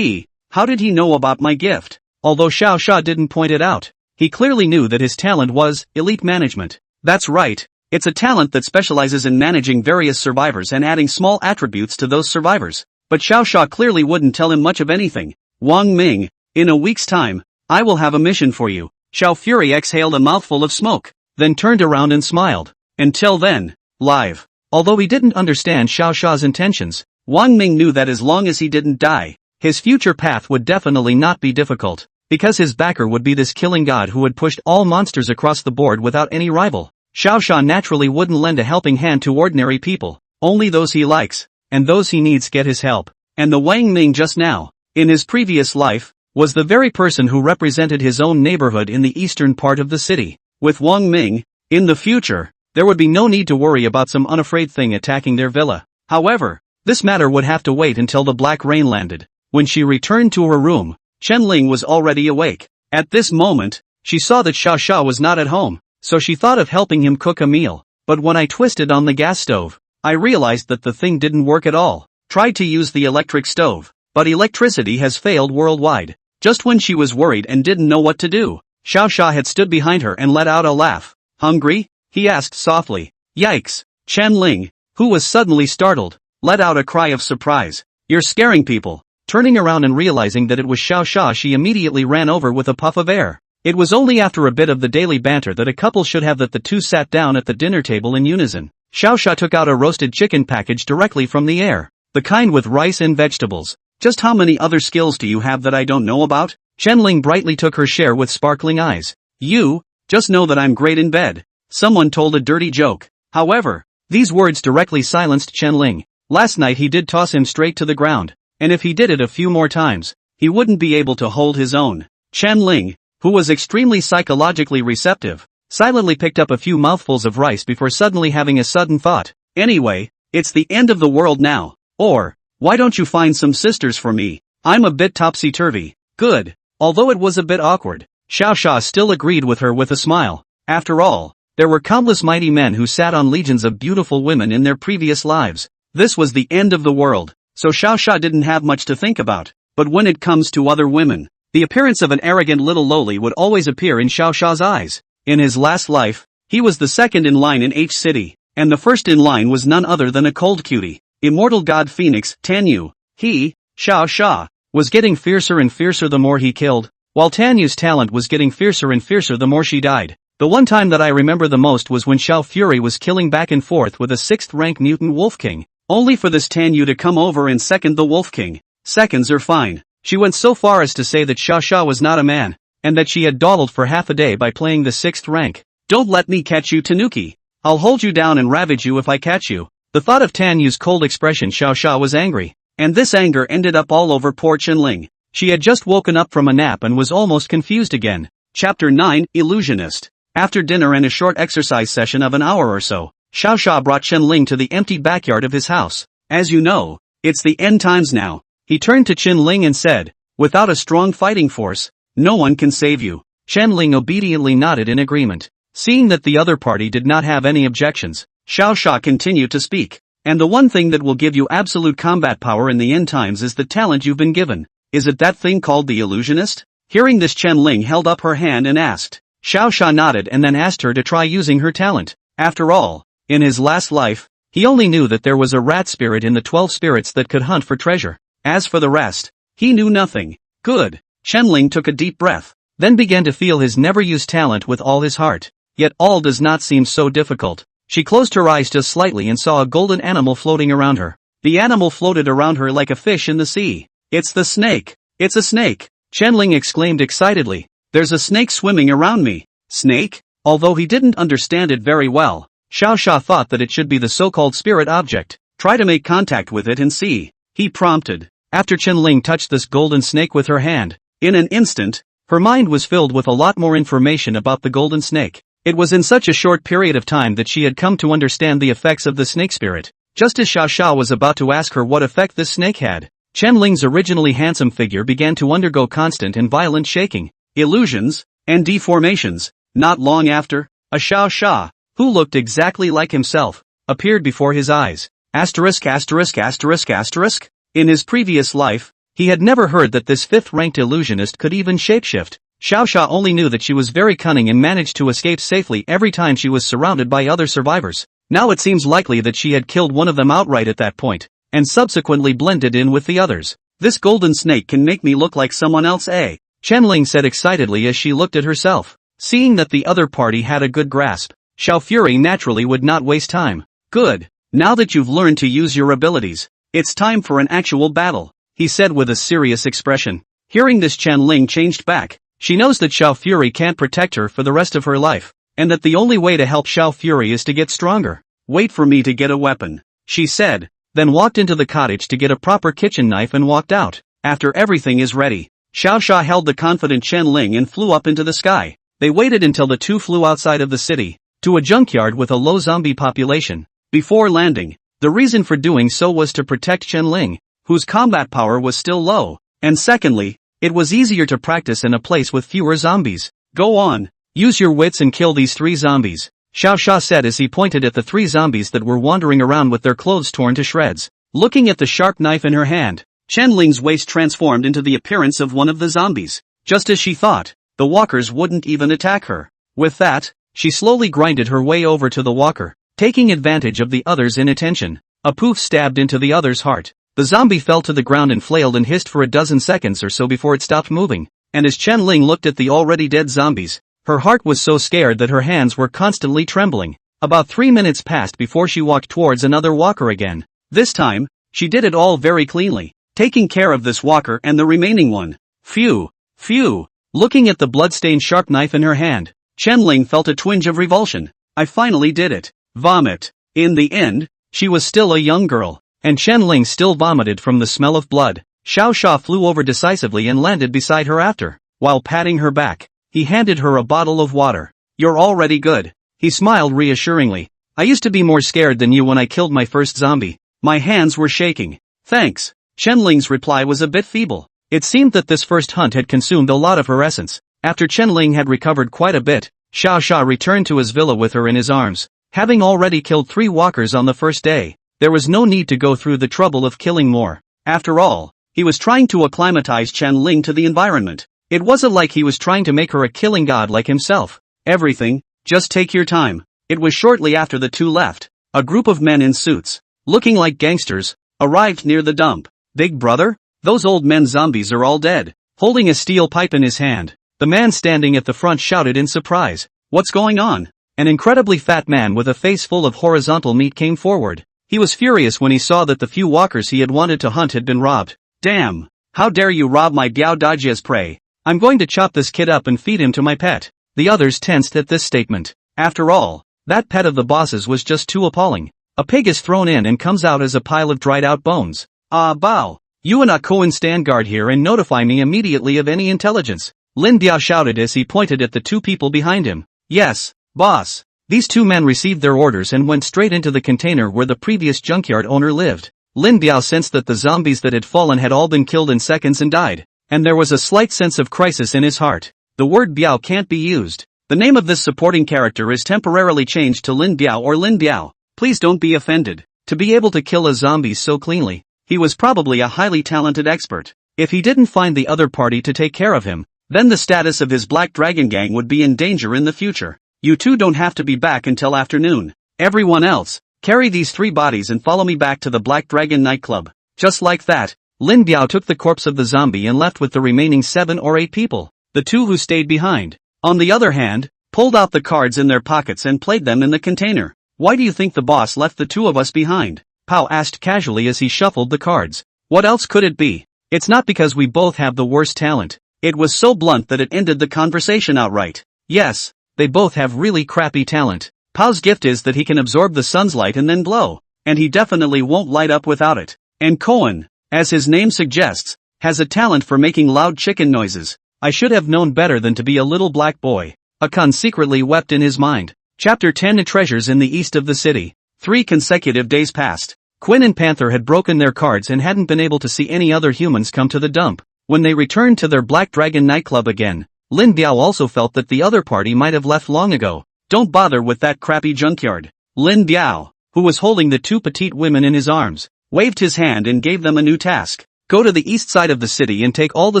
S1: How did he know about my gift? although Xiao Xia didn't point it out. He clearly knew that his talent was elite management. That's right, it's a talent that specializes in managing various survivors and adding small attributes to those survivors. But Xiao Xia clearly wouldn't tell him much of anything. Wang Ming, in a week's time, I will have a mission for you. Xiao Fury exhaled a mouthful of smoke, then turned around and smiled. Until then, live. Although he didn't understand Xiao Xia's intentions, Wang Ming knew that as long as he didn't die, his future path would definitely not be difficult, because his backer would be this killing god who had pushed all monsters across the board without any rival. Xiao Xia naturally wouldn't lend a helping hand to ordinary people, only those he likes, and those he needs get his help. And the Wang Ming just now, in his previous life, was the very person who represented his own neighborhood in the eastern part of the city. With Wang Ming, in the future, there would be no need to worry about some unafraid thing attacking their villa. However, this matter would have to wait until the black rain landed. When she returned to her room, Chen Ling was already awake. At this moment, she saw that Xiao Xia was not at home, so she thought of helping him cook a meal. But when I twisted on the gas stove, I realized that the thing didn't work at all. Tried to use the electric stove, but electricity has failed worldwide. Just when she was worried and didn't know what to do, Xiao Xia had stood behind her and let out a laugh. Hungry? He asked softly. Yikes! Chen Ling, who was suddenly startled, let out a cry of surprise. You're scaring people. Turning around and realizing that it was Xiao Xia, she immediately ran over with a puff of air. It was only after a bit of the daily banter that a couple should have that the two sat down at the dinner table in unison. Xiao Xia took out a roasted chicken package directly from the air. The kind with rice and vegetables. Just how many other skills do you have that I don't know about? Chen Ling brightly took her share with sparkling eyes. You, just know that I'm great in bed. Someone told a dirty joke. However, these words directly silenced Chen Ling. Last night he did toss him straight to the ground, and if he did it a few more times, he wouldn't be able to hold his own. Chen Ling, who was extremely psychologically receptive, silently picked up a few mouthfuls of rice before suddenly having a sudden thought. Anyway, it's the end of the world now. Or, why don't you find some sisters for me? I'm a bit topsy-turvy. Good. Although it was a bit awkward, Xiao Xia still agreed with her with a smile. After all, there were countless mighty men who sat on legions of beautiful women in their previous lives. This was the end of the world, so Xiao Xia didn't have much to think about. But when it comes to other women, the appearance of an arrogant little loli would always appear in Xiao Xia's eyes. In his last life, he was the second in line in H City, and the first in line was none other than a cold cutie, immortal god Phoenix, Tanyu. He, Xiao Xia, was getting fiercer and fiercer the more he killed, while Tanyu's talent was getting fiercer and fiercer the more she died. The one time that I remember the most was when Xiao Fury was killing back and forth with a 6th-rank mutant Wolf King, only for this Tanyu to come over and second the Wolf King. Seconds are fine. She went so far as to say that Xiao Xia was not a man, and that she had dawdled for half a day by playing the 6th rank. Don't let me catch you, Tanuki. I'll hold you down and ravage you if I catch you. The thought of Tanyu's cold expression, Xiao Xia was angry. And this anger ended up all over poor Chen Ling. She had just woken up from a nap and was almost confused again. Chapter 9, Illusionist. After dinner and a short exercise session of an hour or so, Xiao Xia brought Chen Ling to the empty backyard of his house. As you know, it's the end times now. He turned to Chen Ling and said, without a strong fighting force, no one can save you. Chen Ling obediently nodded in agreement. Seeing that the other party did not have any objections, Xiao Xia continued to speak. And the one thing that will give you absolute combat power in the end times is the talent you've been given. Is it that thing called the illusionist? Hearing this, Chen Ling held up her hand and asked. Xiao Xia nodded and then asked her to try using her talent. After all, in his last life, he only knew that there was a rat spirit in the 12 spirits that could hunt for treasure. As for the rest, he knew nothing. Good. Chen Ling took a deep breath, then began to feel his never-used talent with all his heart. Yet all does not seem so difficult. She closed her eyes just slightly and saw a golden animal floating around her. The animal floated around her like a fish in the sea. It's the snake. It's a snake. Chen Ling exclaimed excitedly. There's a snake swimming around me. Snake? Although he didn't understand it very well, Xiao Xia thought that it should be the so-called spirit object. Try to make contact with it and see, he prompted. After Chen Ling touched this golden snake with her hand, in an instant, her mind was filled with a lot more information about the golden snake. It was in such a short period of time that she had come to understand the effects of the snake spirit. Just as Xiao Xia was about to ask her what effect this snake had, Chen Ling's originally handsome figure began to undergo constant and violent shaking, illusions, and deformations. Not long after, a Xiao Xia, who looked exactly like himself, appeared before his eyes. ********. In his previous life, He had never heard that this 5th-ranked illusionist could even shapeshift. Xiaosha only knew that she was very cunning and managed to escape safely every time she was surrounded by other survivors. Now it seems likely that she had killed one of them outright at that point, and subsequently blended in with the others. This golden snake can make me look like someone else, eh? Qianling said excitedly as she looked at herself. Seeing that the other party had a good grasp, Xiao Fury naturally would not waste time. Good. Now that you've learned to use your abilities, it's time for an actual battle, he said with a serious expression. Hearing this, Qianling changed back. She knows that Xiao Fury can't protect her for the rest of her life, and that the only way to help Xiao Fury is to get stronger. Wait for me to get a weapon, she said, then walked into the cottage to get a proper kitchen knife and walked out. After everything is ready, Xiaosha held the confident Qianling and flew up into the sky. They waited until the two flew outside of the city, to a junkyard with a low zombie population. Before landing, the reason for doing so was to protect Qianling, whose combat power was still low, and secondly, it was easier to practice in a place with fewer zombies. Go on, use your wits and kill these 3 zombies, Xiaosha said as he pointed at the 3 zombies that were wandering around with their clothes torn to shreds. Looking at the sharp knife in her hand, Qianling's waist transformed into the appearance of one of the zombies. Just as she thought, the walkers wouldn't even attack her. With that, she slowly grinded her way over to the walker, taking advantage of the other's inattention. A poof stabbed into the other's heart. The zombie fell to the ground and flailed and hissed for a dozen seconds or so before it stopped moving. And as Qianling looked at the already dead zombies, her heart was so scared that her hands were constantly trembling. About 3 minutes passed before she walked towards another walker again. This time, she did it all very cleanly, taking care of this walker and the remaining one. Phew. Phew. Looking at the blood-stained sharp knife in her hand, Qianling felt a twinge of revulsion. I finally did it. Vomit. In the end, she was still a young girl, and Qianling still vomited from the smell of blood. Xiaosha flew over decisively and landed beside her after. While patting her back, he handed her a bottle of water. You're already good. He smiled reassuringly. I used to be more scared than you when I killed my first zombie. My hands were shaking. Thanks. Qianling's reply was a bit feeble. It seemed that this first hunt had consumed a lot of her essence. After Qianling had recovered quite a bit, Xiaosha returned to his villa with her in his arms. Having already killed 3 walkers on the first day, there was no need to go through the trouble of killing more. After all, he was trying to acclimatize Qianling to the environment. It wasn't like he was trying to make her a killing god like himself. Everything, just take your time. It was shortly after the two left. A group of men in suits, looking like gangsters, arrived near the dump. Big brother? Those old men zombies are all dead. Holding a steel pipe in his hand, the man standing at the front shouted in surprise. What's going on? An incredibly fat man with a face full of horizontal meat came forward. He was furious when he saw that the few walkers he had wanted to hunt had been robbed. Damn! How dare you rob my Biao Dajia's prey? I'm going to chop this kid up and feed him to my pet. The others tensed at this statement. After all, that pet of the boss's was just too appalling. A pig is thrown in and comes out as a pile of dried out bones. Ah, Bao! You and Akoin stand guard here and notify me immediately of any intelligence. Lin Biao shouted as he pointed at the 2 people behind him. Yes, boss. These 2 men received their orders and went straight into the container where the previous junkyard owner lived. Lin Biao sensed that the zombies that had fallen had all been killed in seconds and died, and there was a slight sense of crisis in his heart. The word Biao can't be used. The name of this supporting character is temporarily changed to Lin Biao or Lin Biao. Please don't be offended. To be able to kill a zombie so cleanly, he was probably a highly talented expert. If he didn't find the other party to take care of him, then the status of his Black Dragon Gang would be in danger in the future. You two don't have to be back until afternoon. Everyone else, carry these 3 bodies and follow me back to the Black Dragon nightclub. Just like that, Lin Biao took the corpse of the zombie and left with the remaining 7 or 8 people. The 2 who stayed behind, on the other hand, pulled out the cards in their pockets and played them in the container. Why do you think the boss left the 2 of us behind? Pao asked casually as he shuffled the cards. What else could it be? It's not because we both have the worst talent. It was so blunt that it ended the conversation outright. Yes, they both have really crappy talent. Pao's gift is that he can absorb the sun's light and then glow, and he definitely won't light up without it. And Koan, as his name suggests, has a talent for making loud chicken noises. I should have known better than to be a little black boy. Akan secretly wept in his mind. Chapter 10. Treasures in the east of the city. 3 consecutive days passed. Quinn and Panther had broken their cards and hadn't been able to see any other humans come to the dump. When they returned to their Black Dragon nightclub again, Lin Biao also felt that the other party might have left long ago. Don't bother with that crappy junkyard. Lin Biao, who was holding the 2 petite women in his arms, waved his hand and gave them a new task. go to the east side of the city and take all the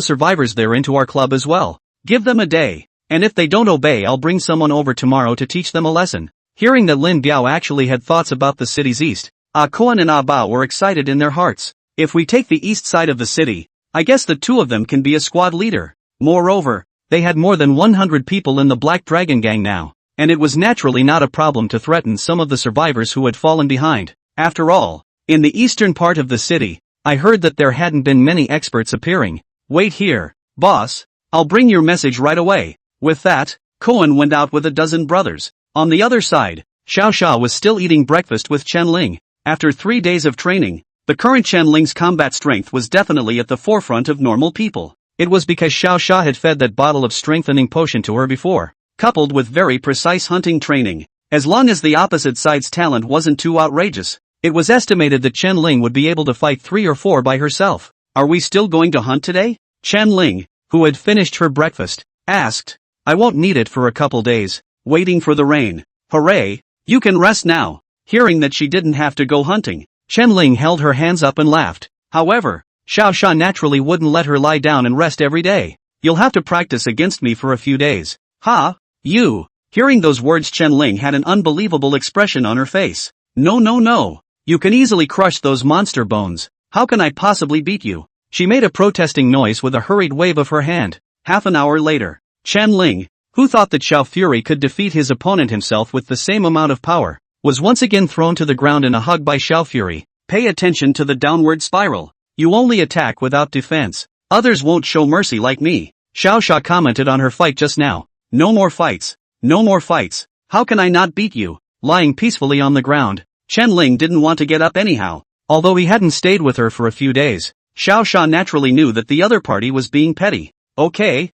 S1: survivors there into our club as well. Give them a day. And if they don't obey, I'll bring someone over tomorrow to teach them a lesson. Hearing that Lin Biao actually had thoughts about the city's east, Koan and Bao were excited in their hearts. If we take the east side of the city, I guess the two of them can be a squad leader. Moreover, they had more than 100 people in the Black Dragon Gang now, and it was naturally not a problem to threaten some of the survivors who had fallen behind. After all, in the eastern part of the city, I heard that there hadn't been many experts appearing. Wait here, boss, I'll bring your message right away. With that, Koan went out with a dozen brothers. On the other side, Xiao Xia was still eating breakfast with Chen Ling. After 3 days of training, the current Chen Ling's combat strength was definitely at the forefront of normal people. It was because Xiao Xia had fed that bottle of strengthening potion to her before, coupled with very precise hunting training. As long as the opposite side's talent wasn't too outrageous, it was estimated that Chen Ling would be able to fight 3 or 4 by herself. Are we still going to hunt today? Chen Ling, who had finished her breakfast, asked. I won't need it for a couple days, waiting for the rain. Hooray, you can rest now. Hearing that she didn't have to go hunting, Chen Ling held her hands up and laughed. However, Xiao Xia naturally wouldn't let her lie down and rest every day. You'll have to practice against me for a few days. Ha? You? Hearing those words, Chen Ling had an unbelievable expression on her face. No. You can easily crush those monster bones. How can I possibly beat you? She made a protesting noise with a hurried wave of her hand. Half an hour later, Chen Ling, who thought that Xiao Fury could defeat his opponent himself with the same amount of power, was once again thrown to the ground in a hug by Xiao Fury. Pay attention to the downward spiral. You only attack without defense. Others won't show mercy like me. Xiao Xia commented on her fight just now. No more fights. No more fights. How can I not beat you? Lying peacefully on the ground, Chen Ling didn't want to get up anyhow. Although he hadn't stayed with her for a few days, Xiao Xia naturally knew that the other party was being petty. Okay,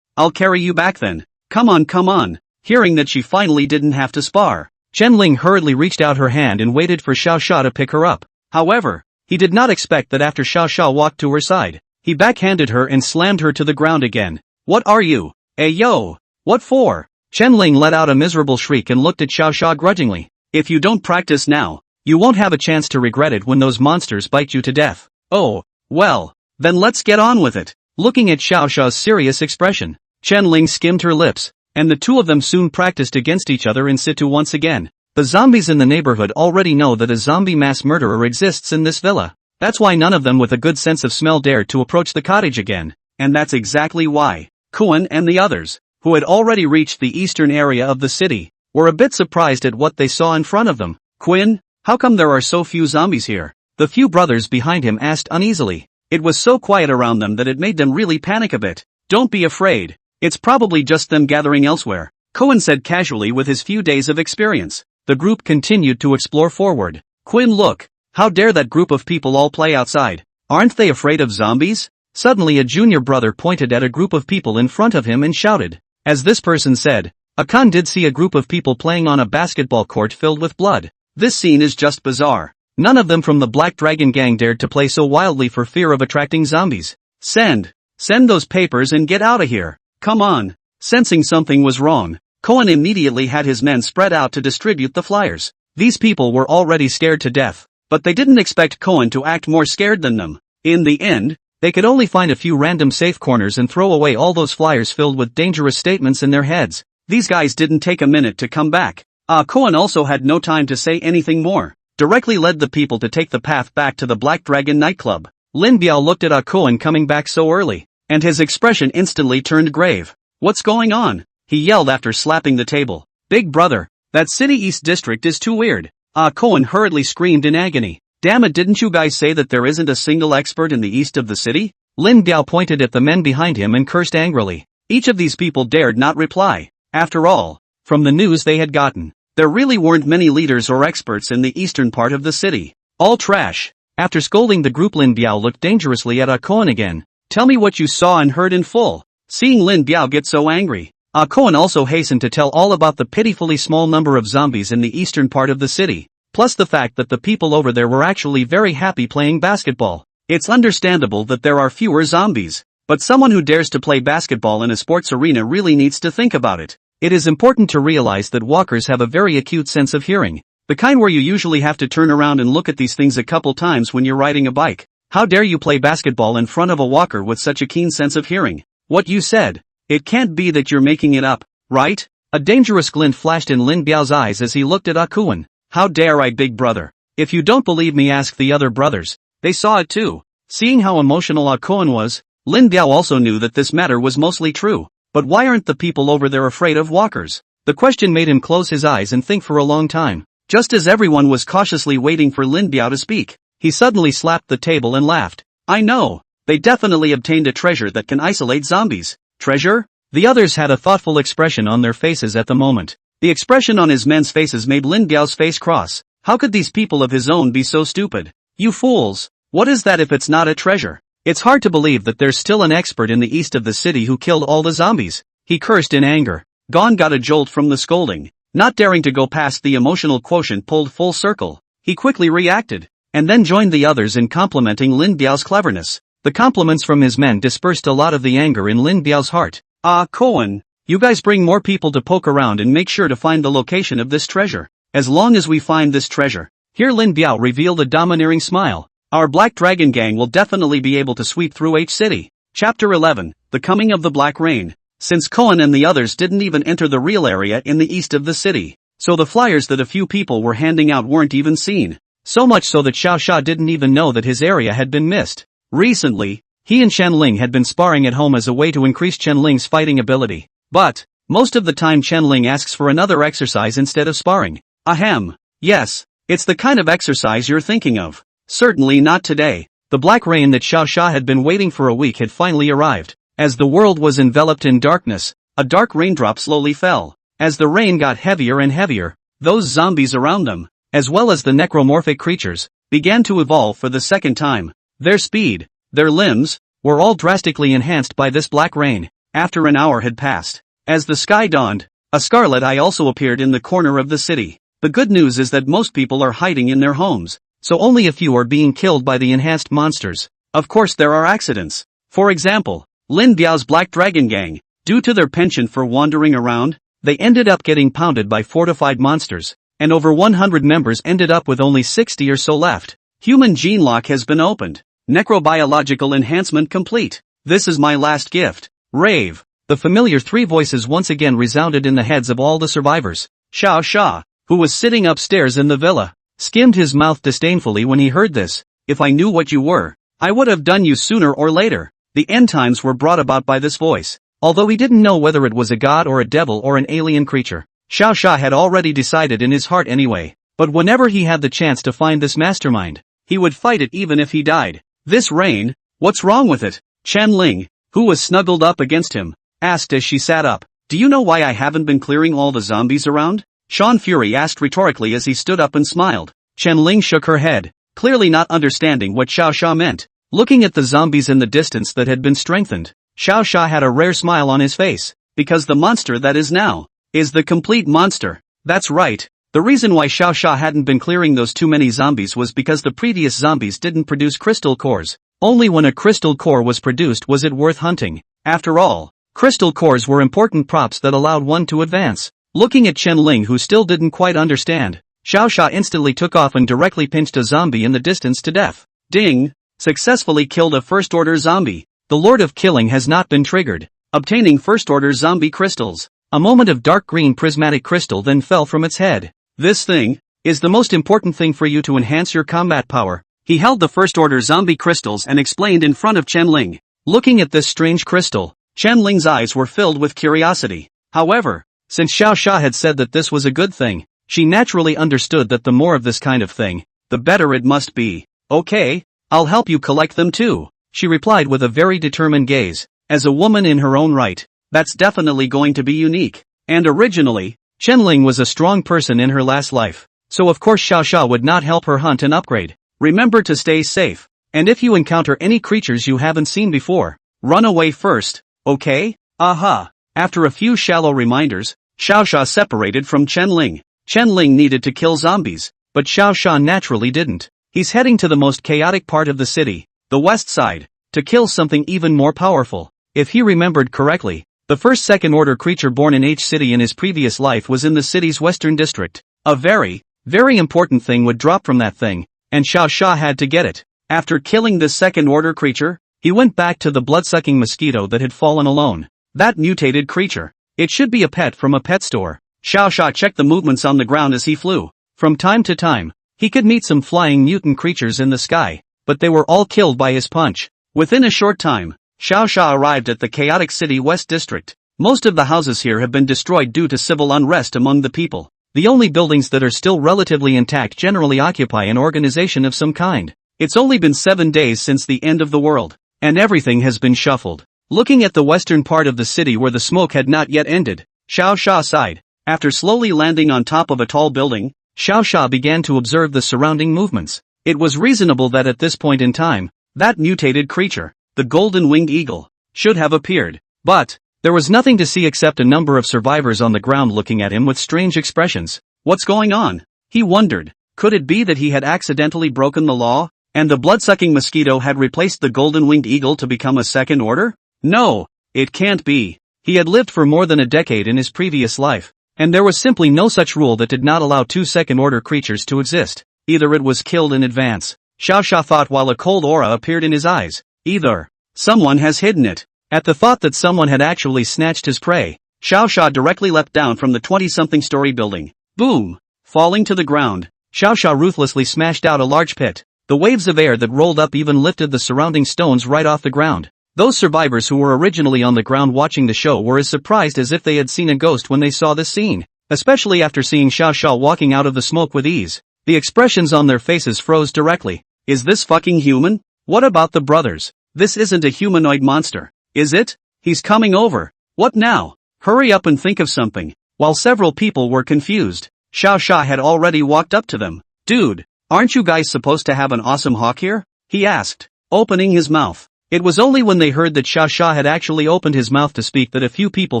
S1: I'll carry you back then. Come on. Hearing that she finally didn't have to spar, Chen Ling hurriedly reached out her hand and waited for Xiao Xia to pick her up. However, he did not expect that after Xiao Xia walked to her side, he backhanded her and slammed her to the ground again. What are you? Hey yo! What for? Chen Ling let out a miserable shriek and looked at Xiao Xia grudgingly. If you don't practice now, you won't have a chance to regret it when those monsters bite you to death. Oh, well, then let's get on with it. Looking at Xiao Xia's serious expression, Chen Ling skimmed her lips, and the two of them soon practiced against each other in situ once again. The zombies in the neighborhood already know that a zombie mass murderer exists in this villa. That's why none of them with a good sense of smell dared to approach the cottage again. And that's exactly why Koan and the others, who had already reached the eastern area of the city, were a bit surprised at what they saw in front of them. Quinn, how come there are so few zombies here? The few brothers behind him asked uneasily. It was so quiet around them that it made them really panic a bit. Don't be afraid. It's probably just them gathering elsewhere, Koan said casually with his few days of experience. The group continued to explore forward. Quinn, look. How dare that group of people all play outside? Aren't they afraid of zombies? Suddenly a junior brother pointed at a group of people in front of him and shouted. As this person said, Akan did see a group of people playing on a basketball court filled with blood. This scene is just bizarre. None of them from the Black Dragon Gang dared to play so wildly for fear of attracting zombies. Send those papers and get out of here. Come on. Sensing something was wrong, Koan immediately had his men spread out to distribute the flyers. These people were already scared to death, but they didn't expect Koan to act more scared than them. In the end, they could only find a few random safe corners and throw away all those flyers filled with dangerous statements in their heads. These guys didn't take a minute to come back. Koan also had no time to say anything more. Directly led the people to take the path back to the Black Dragon nightclub. Lin Biao looked at Koan coming back so early, and his expression instantly turned grave. What's going on? He yelled after slapping the table. Big brother, that city east district is too weird. Koan hurriedly screamed in agony. Damn it, didn't you guys say that there isn't a single expert in the east of the city? Lin Biao pointed at the men behind him and cursed angrily. Each of these people dared not reply. After all, from the news they had gotten, there really weren't many leaders or experts in the eastern part of the city. All trash. After scolding the group, Lin Biao looked dangerously at Koan again. Tell me what you saw and heard in full. Seeing Lin Biao get so angry, Koan also hastened to tell all about the pitifully small number of zombies in the eastern part of the city, plus the fact that the people over there were actually very happy playing basketball. It's understandable that there are fewer zombies, but someone who dares to play basketball in a sports arena really needs to think about it. It is important to realize that walkers have a very acute sense of hearing, the kind where you usually have to turn around and look at these things a couple times when you're riding a bike. How dare you play basketball in front of a walker with such a keen sense of hearing? What you said. It can't be that you're making it up, right? A dangerous glint flashed in Lin Biao's eyes as he looked at Akuan. How dare I, big brother? If you don't believe me, ask the other brothers. They saw it too. Seeing how emotional Akuan was, Lin Biao also knew that this matter was mostly true. But why aren't the people over there afraid of walkers? The question made him close his eyes and think for a long time. Just as everyone was cautiously waiting for Lin Biao to speak, he suddenly slapped the table and laughed. I know. They definitely obtained a treasure that can isolate zombies. Treasure? The others had a thoughtful expression on their faces at the moment. The expression on his men's faces made Lin Biao's face cross. How could these people of his own be so stupid? You fools! What is that if it's not a treasure? It's hard to believe that there's still an expert in the east of the city who killed all the zombies. He cursed in anger. Gon got a jolt from the scolding. Not daring to go past the emotional quotient pulled full circle, he quickly reacted, and then joined the others in complimenting Lin Biao's cleverness. The compliments from his men dispersed a lot of the anger in Lin Biao's heart. Koan, you guys bring more people to poke around and make sure to find the location of this treasure. As long as we find this treasure. Here Lin Biao revealed a domineering smile. Our Black Dragon Gang will definitely be able to sweep through H City. Chapter 11, The Coming of the Black Rain. Since Koan and the others didn't even enter the real area in the east of the city, so the flyers that a few people were handing out weren't even seen. So much so that Xiao Xia didn't even know that his area had been missed. Recently, he and Chen Ling had been sparring at home as a way to increase Chen Ling's fighting ability. But, most of the time Chen Ling asks for another exercise instead of sparring. Ahem. Yes, it's the kind of exercise you're thinking of. Certainly not today. The black rain that Xiao Xia had been waiting for a week had finally arrived. As the world was enveloped in darkness, a dark raindrop slowly fell. As the rain got heavier and heavier, those zombies around them, as well as the necromorphic creatures, began to evolve for the second time. Their speed, their limbs, were all drastically enhanced by this black rain. After an hour had passed, as the sky dawned, a scarlet eye also appeared in the corner of the city. The good news is that most people are hiding in their homes, so only a few are being killed by the enhanced monsters. Of course there are accidents. For example, Lin Biao's Black Dragon Gang, due to their penchant for wandering around, they ended up getting pounded by fortified monsters, and over 100 members ended up with only 60 or so left. Human gene lock has been opened. Necrobiological enhancement complete. This is my last gift. Rave. The familiar three voices once again resounded in the heads of all the survivors. Xiao Xia, who was sitting upstairs in the villa, skimmed his mouth disdainfully when he heard this. If I knew what you were, I would have done you sooner or later. The end times were brought about by this voice. Although he didn't know whether it was a god or a devil or an alien creature, Xiao Xia had already decided in his heart anyway. But whenever he had the chance to find this mastermind, he would fight it even if he died. This rain, what's wrong with it? Chen Ling, who was snuggled up against him, asked as she sat up. Do you know why I haven't been clearing all the zombies around? Sean Fury asked rhetorically as he stood up and smiled. Chen Ling shook her head, clearly not understanding what Xiao Xia meant. Looking at the zombies in the distance that had been strengthened, Xiao Xia had a rare smile on his face. Because the monster that is now, is the complete monster. That's right. The reason why Xiao Xia hadn't been clearing those too many zombies was because the previous zombies didn't produce crystal cores. Only when a crystal core was produced was it worth hunting. After all, crystal cores were important props that allowed one to advance. Looking at Chen Ling, who still didn't quite understand, Xiao Xia instantly took off and directly pinched a zombie in the distance to death. Ding! Successfully killed a first-order zombie. The Lord of Killing has not been triggered. Obtaining first-order zombie crystals. A moment of dark green prismatic crystal then fell from its head. This thing is the most important thing for you to enhance your combat power. He held the first-order zombie crystals and explained in front of Chen Ling. Looking at this strange crystal, Chen Ling's eyes were filled with curiosity. However, since Xiao Xia had said that this was a good thing, she naturally understood that the more of this kind of thing, the better it must be. Okay, I'll help you collect them too, she replied with a very determined gaze. As a woman in her own right, that's definitely going to be unique. And originally, Chen Ling was a strong person in her last life, so of course Xiao Xia would not help her hunt and upgrade. Remember to stay safe, and if you encounter any creatures you haven't seen before, run away first, okay? Aha! After a few shallow reminders, Xiao Xia separated from Chen Ling. Chen Ling needed to kill zombies, but Xiao Xia naturally didn't. He's heading to the most chaotic part of the city, the west side, to kill something even more powerful. If he remembered correctly, the first second-order creature born in H City in his previous life was in the city's western district. A very, very important thing would drop from that thing, and Xiao Xia had to get it. After killing this second-order creature, he went back to the blood-sucking mosquito that had fallen alone. That mutated creature. It should be a pet from a pet store. Xiao Sha checked the movements on the ground as he flew. From time to time, he could meet some flying mutant creatures in the sky, but they were all killed by his punch. Within a short time, Xiao Sha arrived at the chaotic city West District. Most of the houses here have been destroyed due to civil unrest among the people. The only buildings that are still relatively intact generally occupy an organization of some kind. It's only been 7 days since the end of the world, and everything has been shuffled. Looking at the western part of the city where the smoke had not yet ended, Xiao Sha sighed. After slowly landing on top of a tall building, Xiao Sha began to observe the surrounding movements. It was reasonable that at this point in time, that mutated creature, the golden-winged eagle, should have appeared. But there was nothing to see except a number of survivors on the ground looking at him with strange expressions. What's going on? He wondered. Could it be that he had accidentally broken the law, and the blood-sucking mosquito had replaced the golden-winged eagle to become a second order? No, it can't be. He had lived for more than a decade in his previous life, and there was simply no such rule that did not allow two second-order creatures to exist. Either it was killed in advance, Xiao Sha thought while a cold aura appeared in his eyes. Either someone has hidden it. At the thought that someone had actually snatched his prey, Xiao Sha directly leapt down from the 20-something story building. Boom! Falling to the ground, Xiao Sha ruthlessly smashed out a large pit. The waves of air that rolled up even lifted the surrounding stones right off the ground. Those survivors who were originally on the ground watching the show were as surprised as if they had seen a ghost when they saw this scene, especially after seeing Xiao Sha walking out of the smoke with ease. The expressions on their faces froze directly. Is this fucking human? What about the brothers? This isn't a humanoid monster, is it? He's coming over. What now? Hurry up and think of something. While several people were confused, Xiao Sha had already walked up to them. Dude, aren't you guys supposed to have an awesome hawk here? He asked, opening his mouth. It was only when they heard that Xiao Sha had actually opened his mouth to speak that a few people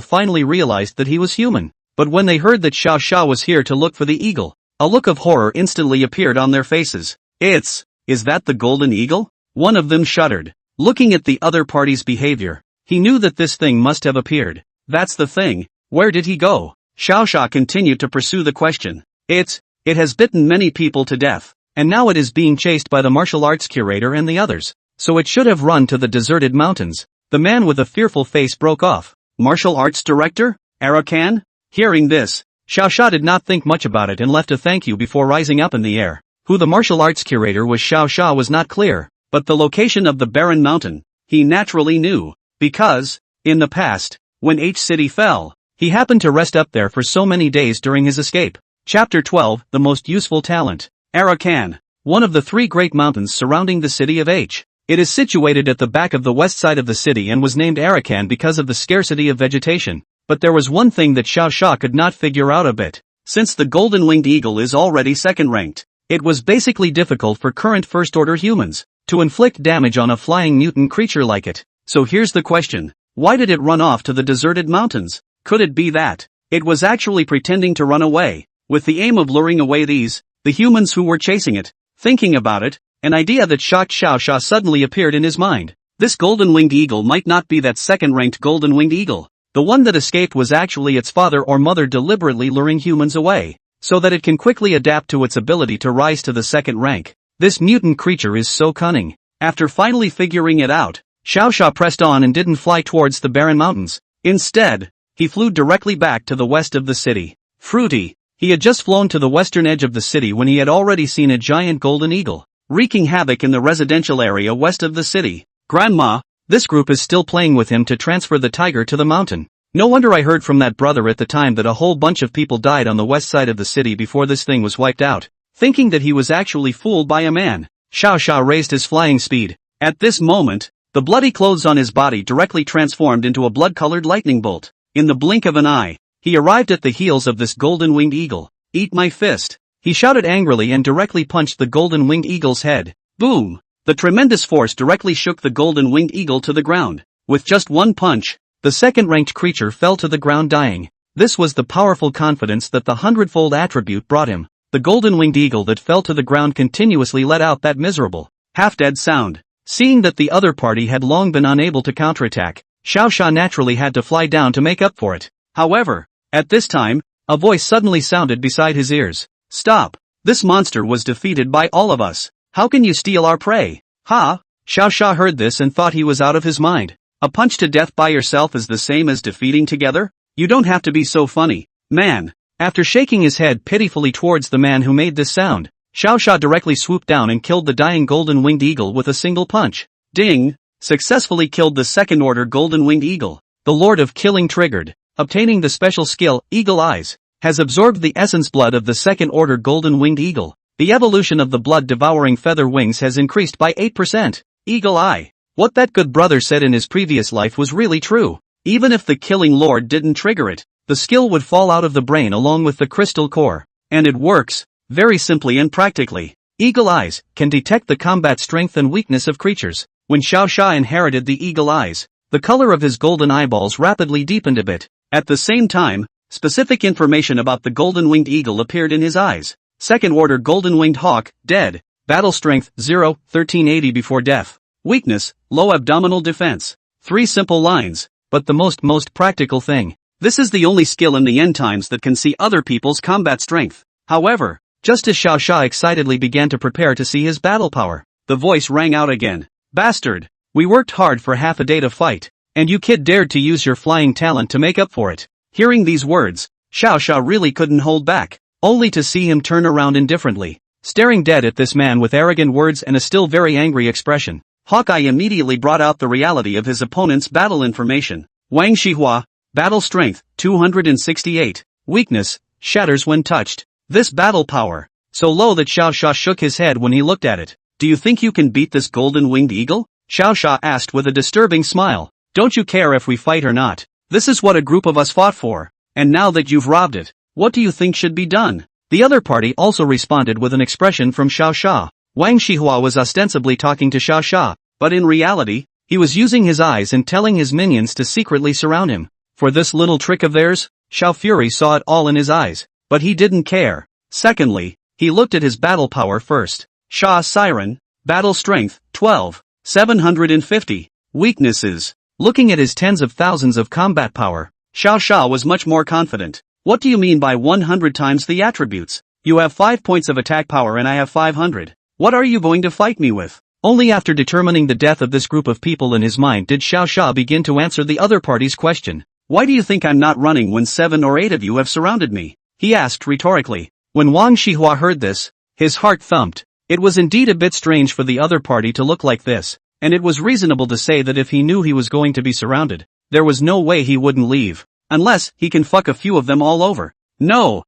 S1: finally realized that he was human. But when they heard that Xiao Sha was here to look for the eagle, a look of horror instantly appeared on their faces. Is that the golden eagle? One of them shuddered. Looking at the other party's behavior, he knew that this thing must have appeared. That's the thing. Where did he go? Xiao Sha continued to pursue the question. It has bitten many people to death, and now it is being chased by the martial arts curator and the others. So it should have run to the deserted mountains. The man with a fearful face broke off. Martial arts director? Arakan? Hearing this, Xiao Sha did not think much about it and left a thank you before rising up in the air. Who the martial arts curator was Xiao Sha was not clear, but the location of the barren mountain, he naturally knew, because, in the past, when H City fell, he happened to rest up there for so many days during his escape. Chapter 12, The Most Useful Talent. Arakan, one of the 3 great mountains surrounding the city of H. It is situated at the back of the west side of the city and was named Arakan because of the scarcity of vegetation. But there was one thing that Xiao Sha could not figure out a bit. Since the golden-winged eagle is already second-ranked, it was basically difficult for current first-order humans to inflict damage on a flying mutant creature like it. So here's the question. Why did it run off to the deserted mountains? Could it be that it was actually pretending to run away, with the aim of luring away the humans who were chasing it? Thinking about it, an idea that shocked Xiao Sha suddenly appeared in his mind. This golden-winged eagle might not be that second-ranked golden-winged eagle. The one that escaped was actually its father or mother deliberately luring humans away, so that it can quickly adapt to its ability to rise to the second rank. This mutant creature is so cunning. After finally figuring it out, Xiao Sha pressed on and didn't fly towards the barren mountains. Instead, he flew directly back to the west of the city. Fruity. He had just flown to the western edge of the city when he had already seen a giant golden eagle wreaking havoc in the residential area west of the city. Grandma, this group is still playing with him to transfer the tiger to the mountain. No wonder I heard from that brother at the time that a whole bunch of people died on the west side of the city before this thing was wiped out. Thinking that he was actually fooled by a man, Xiao Sha raised his flying speed. At this moment, the bloody clothes on his body directly transformed into a blood-colored lightning bolt. In the blink of an eye, he arrived at the heels of this golden-winged eagle. Eat my fist! He shouted angrily and directly punched the golden-winged eagle's head. Boom! The tremendous force directly shook the golden-winged eagle to the ground. With just one punch, the second-ranked creature fell to the ground dying. This was the powerful confidence that the hundredfold attribute brought him. The golden-winged eagle that fell to the ground continuously let out that miserable, half-dead sound. Seeing that the other party had long been unable to counterattack, Xiao Sha naturally had to fly down to make up for it. However, at this time, a voice suddenly sounded beside his ears. Stop! This monster was defeated by all of us. How can you steal our prey? Ha! Xiao Sha heard this and thought he was out of his mind. A punch to death by yourself is the same as defeating together? You don't have to be so funny, man. After shaking his head pitifully towards the man who made this sound, Xiao Sha directly swooped down and killed the dying golden-winged eagle with a single punch. Ding! Successfully killed the second-order golden-winged eagle. The Lord of Killing triggered. Obtaining the special skill, Eagle Eyes, has absorbed the essence blood of the second-order golden-winged eagle. The evolution of the blood-devouring feather wings has increased by 8%. Eagle Eye. What that good brother said in his previous life was really true. Even if the Killing Lord didn't trigger it, the skill would fall out of the brain along with the crystal core. And it works, very simply and practically. Eagle Eyes can detect the combat strength and weakness of creatures. When Xiao Sha inherited the Eagle Eyes, the color of his golden eyeballs rapidly deepened a bit. At the same time, specific information about the golden-winged eagle appeared in his eyes. Second-order golden-winged hawk, dead. Battle strength, 0, 1380 before death. Weakness, low abdominal defense. 3 simple lines, but the most practical thing. This is the only skill in the end times that can see other people's combat strength. However, just as Xiao Sha excitedly began to prepare to see his battle power, the voice rang out again. Bastard! We worked hard for half a day to fight, and you kid dared to use your flying talent to make up for it. Hearing these words, Xiao Sha really couldn't hold back, only to see him turn around indifferently, staring dead at this man with arrogant words and a still very angry expression. Hawkeye immediately brought out the reality of his opponent's battle information. Wang Shihua, battle strength, 268, weakness, shatters when touched. This battle power, so low that Xiao Sha shook his head when he looked at it. Do you think you can beat this golden-winged eagle? Xiao Sha asked with a disturbing smile. Don't you care if we fight or not? This is what a group of us fought for. And now that you've robbed it, what do you think should be done? The other party also responded with an expression from Xiao Sha. Wang Shihua was ostensibly talking to Xiao Sha, but in reality, he was using his eyes and telling his minions to secretly surround him. For this little trick of theirs, Xiao Fury saw it all in his eyes, but he didn't care. Secondly, he looked at his battle power first. Sha Siren, battle strength, 12, 750, weaknesses. Looking at his tens of thousands of combat power, Xiao Sha was much more confident. What do you mean by 100 times the attributes? You have 5 points of attack power and I have 500. What are you going to fight me with? Only after determining the death of this group of people in his mind did Xiao Sha begin to answer the other party's question. Why do you think I'm not running when 7 or 8 of you have surrounded me? He asked rhetorically. When Wang Shihua heard this, his heart thumped. It was indeed a bit strange for the other party to look like this, and it was reasonable to say that if he knew he was going to be surrounded, there was no way he wouldn't leave. Unless he can fuck a few of them all over. No,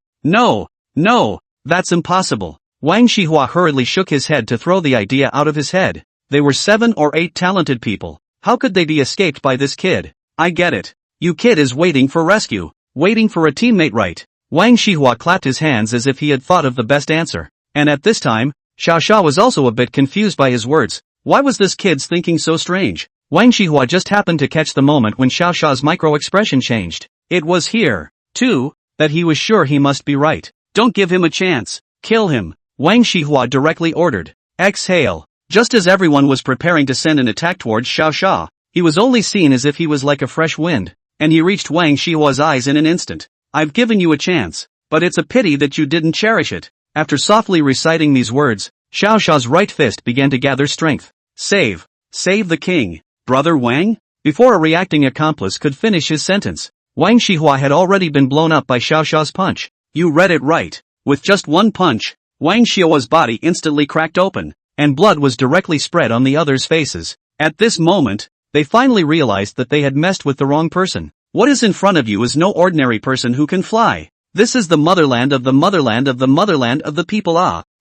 S1: that's impossible. Wang Shihua hurriedly shook his head to throw the idea out of his head. They were 7 or 8 talented people. How could they be escaped by this kid? I get it. You kid is waiting for rescue. Waiting for a teammate, right? Wang Shihua clapped his hands as if he had thought of the best answer. And at this time, Xiao Sha was also a bit confused by his words. Why was this kid's thinking so strange? Wang Shihua just happened to catch the moment when Xiao Sha's micro-expression changed. It was here, too, that he was sure he must be right. Don't give him a chance. Kill him. Wang Shihua directly ordered. Exhale. Just as everyone was preparing to send an attack towards Xiao Sha, he was only seen as if he was like a fresh wind, and he reached Wang Shihua's eyes in an instant. I've given you a chance, but it's a pity that you didn't cherish it. After softly reciting these words, Xiao Sha's right fist began to gather strength. Save the king, brother Wang? Before a reacting accomplice could finish his sentence, Wang Shihua had already been blown up by Xiao Sha's punch. You read it right. With just one punch, Wang Shihua's body instantly cracked open, and blood was directly spread on the others' faces. At this moment, they finally realized that they had messed with the wrong person. What is in front of you is no ordinary person who can fly. This is the motherland of the motherland of the motherland of the people.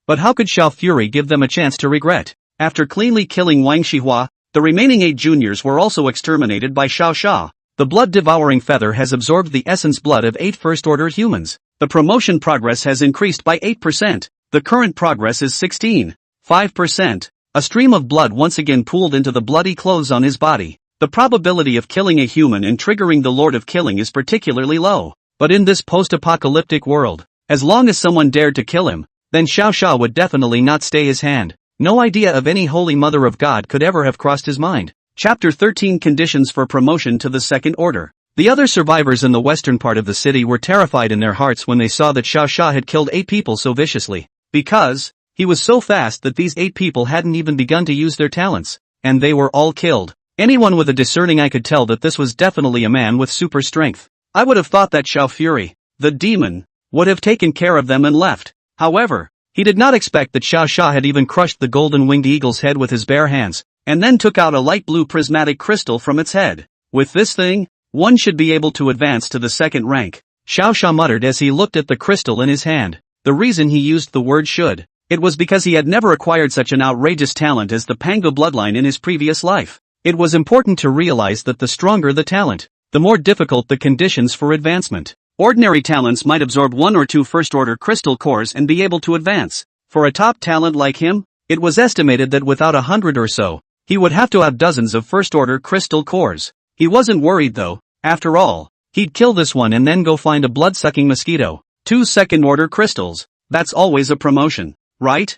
S1: But how could Xiao Fury give them a chance to regret? After cleanly killing Wang Shihua, the remaining 8 juniors were also exterminated by Xiao Sha. The blood-devouring feather has absorbed the essence blood of 8 first-order humans. The promotion progress has increased by 8%. The current progress is 16.5%. A stream of blood once again pooled into the bloody clothes on his body. The probability of killing a human and triggering the Lord of Killing is particularly low. But in this post-apocalyptic world, as long as someone dared to kill him, then Xiao Sha would definitely not stay his hand. No idea of any Holy Mother of God could ever have crossed his mind. Chapter 13 Conditions for Promotion to the Second Order. The other survivors in the western part of the city were terrified in their hearts when they saw that Xiao Sha had killed 8 people so viciously. Because, He was so fast that these 8 people hadn't even begun to use their talents, and they were all killed. Anyone with a discerning eye could tell that this was definitely a man with super strength. I would have thought that Xiao Fury, the demon, would have taken care of them and left. However, he did not expect that Xiao Sha had even crushed the golden-winged eagle's head with his bare hands, and then took out a light blue prismatic crystal from its head. With this thing, one should be able to advance to the second rank, Xiao Sha muttered as he looked at the crystal in his hand. The reason he used the word should, it was because he had never acquired such an outrageous talent as the Pango bloodline in his previous life. It was important to realize that the stronger the talent, the more difficult the conditions for advancement. Ordinary talents might absorb 1 or 2 first-order crystal cores and be able to advance. For a top talent like him, it was estimated that without 100 or so, he would have to have dozens of first-order crystal cores. He wasn't worried though. After all, he'd kill this one and then go find a blood-sucking mosquito. 2 second-order crystals. That's always a promotion, right?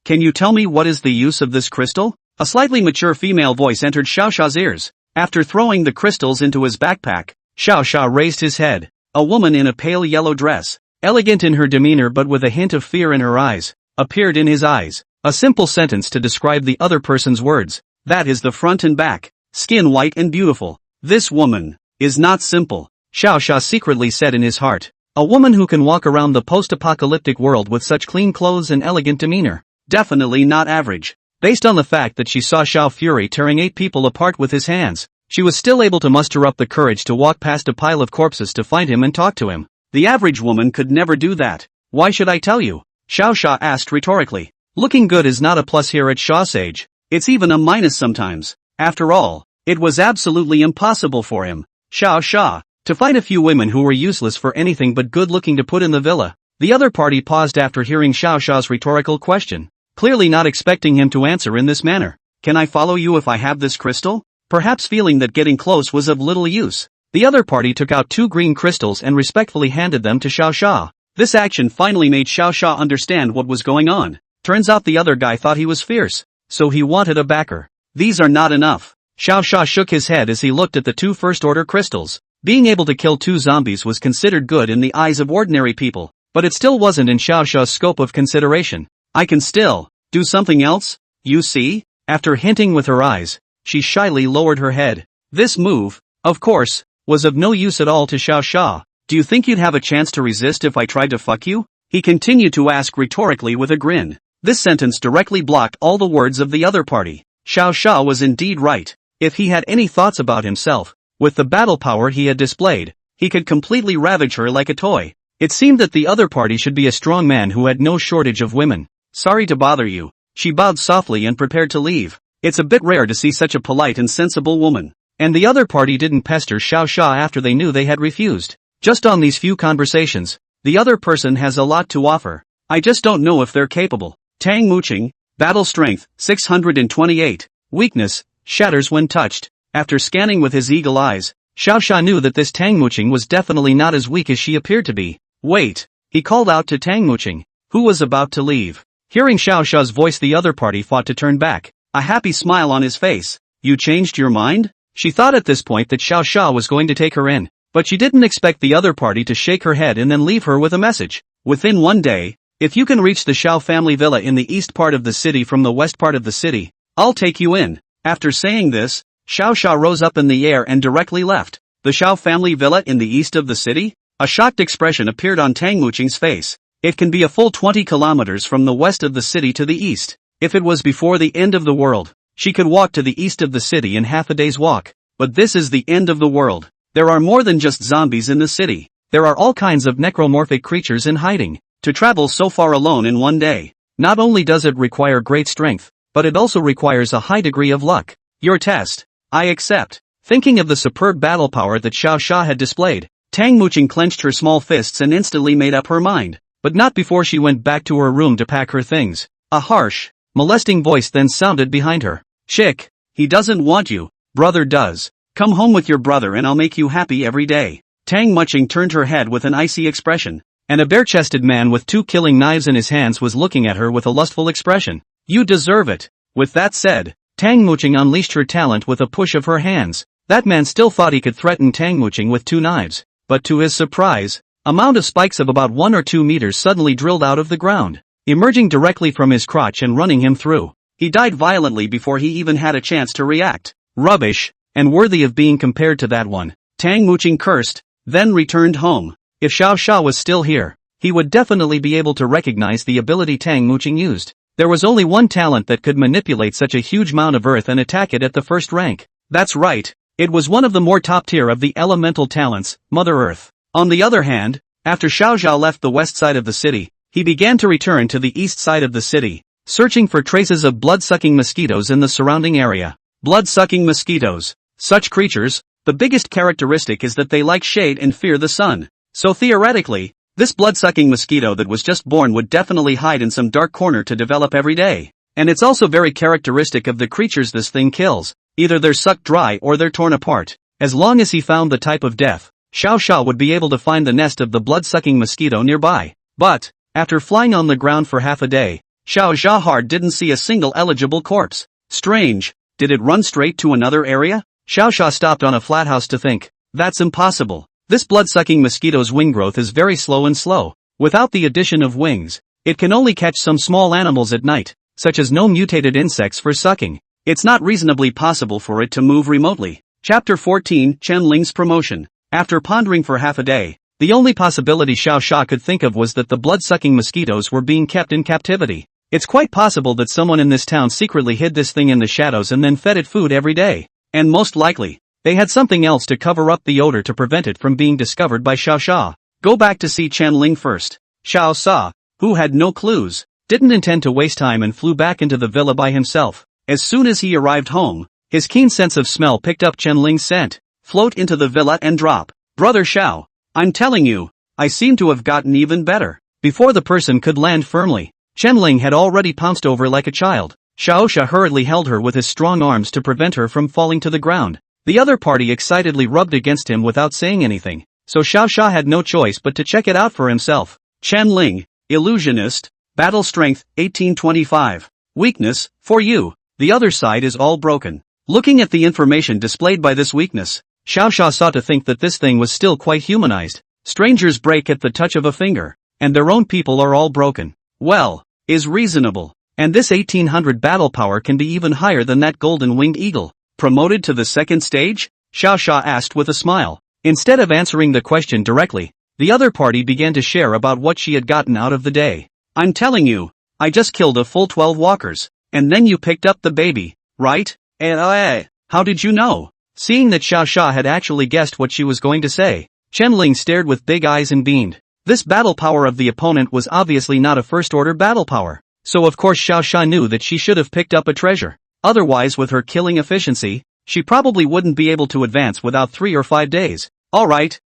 S1: Can you tell me what is the use of this crystal? A slightly mature female voice entered Xiao Sha's ears. After throwing the crystals into his backpack, Xiao Sha raised his head. A woman in a pale yellow dress, elegant in her demeanor but with a hint of fear in her eyes, appeared in his eyes. A simple sentence to describe the other person's words. That is the front and back. Skin white and beautiful. This woman is not simple, Xiao Sha secretly said in his heart. A woman who can walk around the post-apocalyptic world with such clean clothes and elegant demeanor. Definitely not average. Based on the fact that she saw Xiao Fury tearing 8 people apart with his hands, she was still able to muster up the courage to walk past a pile of corpses to find him and talk to him. The average woman could never do that. Why should I tell you? Xiao Sha asked rhetorically. Looking good is not a plus here at Xiao's age. It's even a minus sometimes. After all, it was absolutely impossible for him, Xiao Sha, to find a few women who were useless for anything but good-looking to put in the villa. The other party paused after hearing Xiao Sha's rhetorical question, clearly not expecting him to answer in this manner. Can I follow you if I have this crystal? Perhaps feeling that getting close was of little use, the other party took out 2 green crystals and respectfully handed them to Xiao Sha. This action finally made Xiao Sha understand what was going on. Turns out the other guy thought he was fierce, so he wanted a backer. These are not enough. Xiao Sha shook his head as he looked at the 2 first-order crystals. Being able to kill 2 zombies was considered good in the eyes of ordinary people, but it still wasn't in Xiao Sha's scope of consideration. I can still do something else, you see? After hinting with her eyes, she shyly lowered her head. This move, of course, was of no use at all to Xiao Sha. Do you think you'd have a chance to resist if I tried to fuck you? He continued to ask rhetorically with a grin. This sentence directly blocked all the words of the other party. Xiao Sha was indeed right. If he had any thoughts about himself, with the battle power he had displayed, he could completely ravage her like a toy. It seemed that the other party should be a strong man who had no shortage of women. Sorry to bother you. She bowed softly and prepared to leave. It's a bit rare to see such a polite and sensible woman. And the other party didn't pester Xiao Sha after they knew they had refused. Just on these few conversations, the other person has a lot to offer. I just don't know if they're capable. Tang Muqing, battle strength, 628. Weakness, shatters when touched. After scanning with his eagle eyes, Xiao Sha knew that this Tang Muqing was definitely not as weak as she appeared to be. Wait, he called out to Tang Muqing, who was about to leave. Hearing Xiao Sha's voice, the other party fought to turn back, a happy smile on his face. You changed your mind? She thought at this point that Xiao Sha was going to take her in, but she didn't expect the other party to shake her head and then leave her with a message. Within 1 day, if you can reach the Xiao family villa in the east part of the city from the west part of the city, I'll take you in. After saying this, Xiao Sha rose up in the air and directly left. The Xiao family villa in the east of the city? A shocked expression appeared on Tang Muqing's face. It can be a full 20 kilometers from the west of the city to the east. If it was before the end of the world, she could walk to the east of the city in half a day's walk. But this is the end of the world. There are more than just zombies in the city. There are all kinds of necromorphic creatures in hiding. To travel so far alone in 1 day, not only does it require great strength, but it also requires a high degree of luck. Your test. I accept. Thinking of the superb battle power that Xiao Sha had displayed, Tang Muqing clenched her small fists and instantly made up her mind. But not before she went back to her room to pack her things. A harsh, molesting voice then sounded behind her. Chick, he doesn't want you, brother does. Come home with your brother and I'll make you happy every day. Tang Muqing turned her head with an icy expression, and a bare-chested man with 2 killing knives in his hands was looking at her with a lustful expression. You deserve it. With that said, Tang Muqing unleashed her talent with a push of her hands. That man still thought he could threaten Tang Muqing with 2 knives, but to his surprise, a mound of spikes of about 1 or 2 meters suddenly drilled out of the ground. emerging directly from his crotch and running him through. He died violently before he even had a chance to react. Rubbish, and worthy of being compared to that one. Tang Muching cursed, then returned home. If Xiao Sha was still here, he would definitely be able to recognize the ability Tang Muching used. There was only one talent that could manipulate such a huge mound of earth and attack it at the first rank. That's right, it was one of the more top tier of the elemental talents, Mother Earth. On the other hand, after Xiao Zhao left the west side of the city, he began to return to the east side of the city, searching for traces of blood-sucking mosquitoes in the surrounding area. Blood-sucking mosquitoes. Such creatures, the biggest characteristic is that they like shade and fear the sun. So theoretically, this blood-sucking mosquito that was just born would definitely hide in some dark corner to develop every day. And it's also very characteristic of the creatures this thing kills. Either they're sucked dry or they're torn apart. As long as he found the type of death, Xiao Sha would be able to find the nest of the blood-sucking mosquito nearby. But, after flying on the ground for half a day, Xiao Zhahar didn't see a single eligible corpse. Strange, did it run straight to another area? Xiao Sha stopped on a flat house to think. That's impossible. This blood-sucking mosquito's wing growth is very slow. Without the addition of wings, it can only catch some small animals at night, such as no mutated insects for sucking. It's not reasonably possible for it to move remotely. Chapter 14, Chen Ling's promotion. After pondering for half a day, the only possibility Xiao Sha could think of was that the blood-sucking mosquitoes were being kept in captivity. It's quite possible that someone in this town secretly hid this thing in the shadows and then fed it food every day. And most likely, they had something else to cover up the odor to prevent it from being discovered by Xiao Sha. Go back to see Chen Ling first. Xiao Sa, who had no clues, didn't intend to waste time and flew back into the villa by himself. As soon as he arrived home, his keen sense of smell picked up Chen Ling's scent. Float into the villa and drop. Brother Xiao, I'm telling you, I seem to have gotten even better. Before the person could land firmly, Chen Ling had already pounced over like a child. Xiao Sha hurriedly held her with his strong arms to prevent her from falling to the ground. The other party excitedly rubbed against him without saying anything, so Xiao Sha had no choice but to check it out for himself. Chen Ling, Illusionist, Battle Strength, 1825. Weakness, for you, the other side is all broken. Looking at the information displayed by this weakness, Xiao Sha saw to think that this thing was still quite humanized. Strangers break at the touch of a finger, and their own people are all broken. Well, is reasonable. And this 1800 battle power can be even higher than that golden-winged eagle. Promoted to the second stage? Xiao Sha asked with a smile. Instead of answering the question directly, the other party began to share about what she had gotten out of the day. I'm telling you, I just killed a full 12 walkers, and then you picked up the baby, right? How did you know? Seeing that Xiao Sha had actually guessed what she was going to say, Chen Ling stared with big eyes and beamed. This battle power of the opponent was obviously not a first-order battle power. So of course Xiao Sha knew that she should have picked up a treasure. Otherwise with her killing efficiency, she probably wouldn't be able to advance without 3 or 5 days. Alright,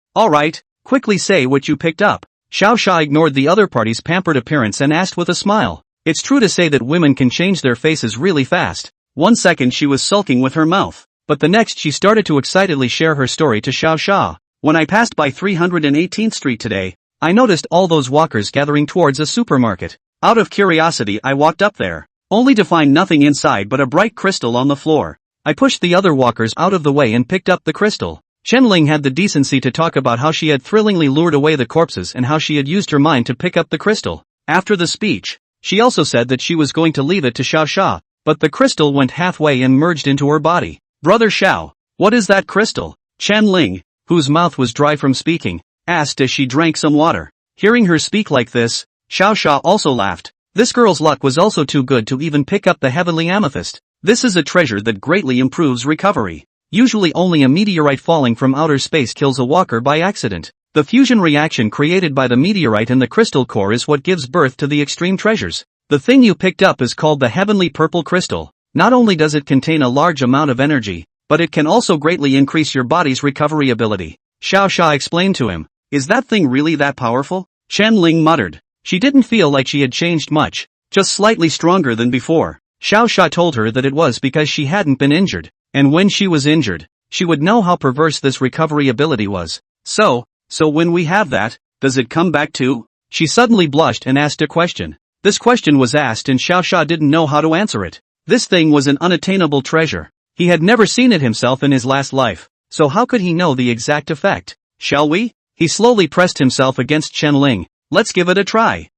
S1: quickly say what you picked up. Xiao Sha ignored the other party's pampered appearance and asked with a smile. It's true to say that women can change their faces really fast. 1 second she was sulking with her mouth, but the next she started to excitedly share her story to Xiao Sha. When I passed by 318th Street today, I noticed all those walkers gathering towards a supermarket. Out of curiosity I walked up there, only to find nothing inside but a bright crystal on the floor. I pushed the other walkers out of the way and picked up the crystal. Chen Ling had the decency to talk about how she had thrillingly lured away the corpses and how she had used her mind to pick up the crystal. After the speech, she also said that she was going to leave it to Xiao Sha, but the crystal went halfway and merged into her body. Brother Xiao, what is that crystal? Chen Ling, whose mouth was dry from speaking, asked as she drank some water. Hearing her speak like this, Xiao Sha also laughed. This girl's luck was also too good to even pick up the heavenly amethyst. This is a treasure that greatly improves recovery. Usually only a meteorite falling from outer space kills a walker by accident. The fusion reaction created by the meteorite and the crystal core is what gives birth to the extreme treasures. The thing you picked up is called the heavenly purple crystal. Not only does it contain a large amount of energy, but it can also greatly increase your body's recovery ability. Xiao Sha explained to him. Is that thing really that powerful? Chen Ling muttered. She didn't feel like she had changed much, just slightly stronger than before. Xiao Sha told her that it was because she hadn't been injured, and when she was injured, she would know how perverse this recovery ability was. So when we have that, does it come back too? She suddenly blushed and asked a question. This question was asked and Xiao Sha didn't know how to answer it. This thing was an unattainable treasure. He had never seen it himself in his last life, so how could he know the exact effect? Shall we? He slowly pressed himself against Chen Ling. Let's give it a try.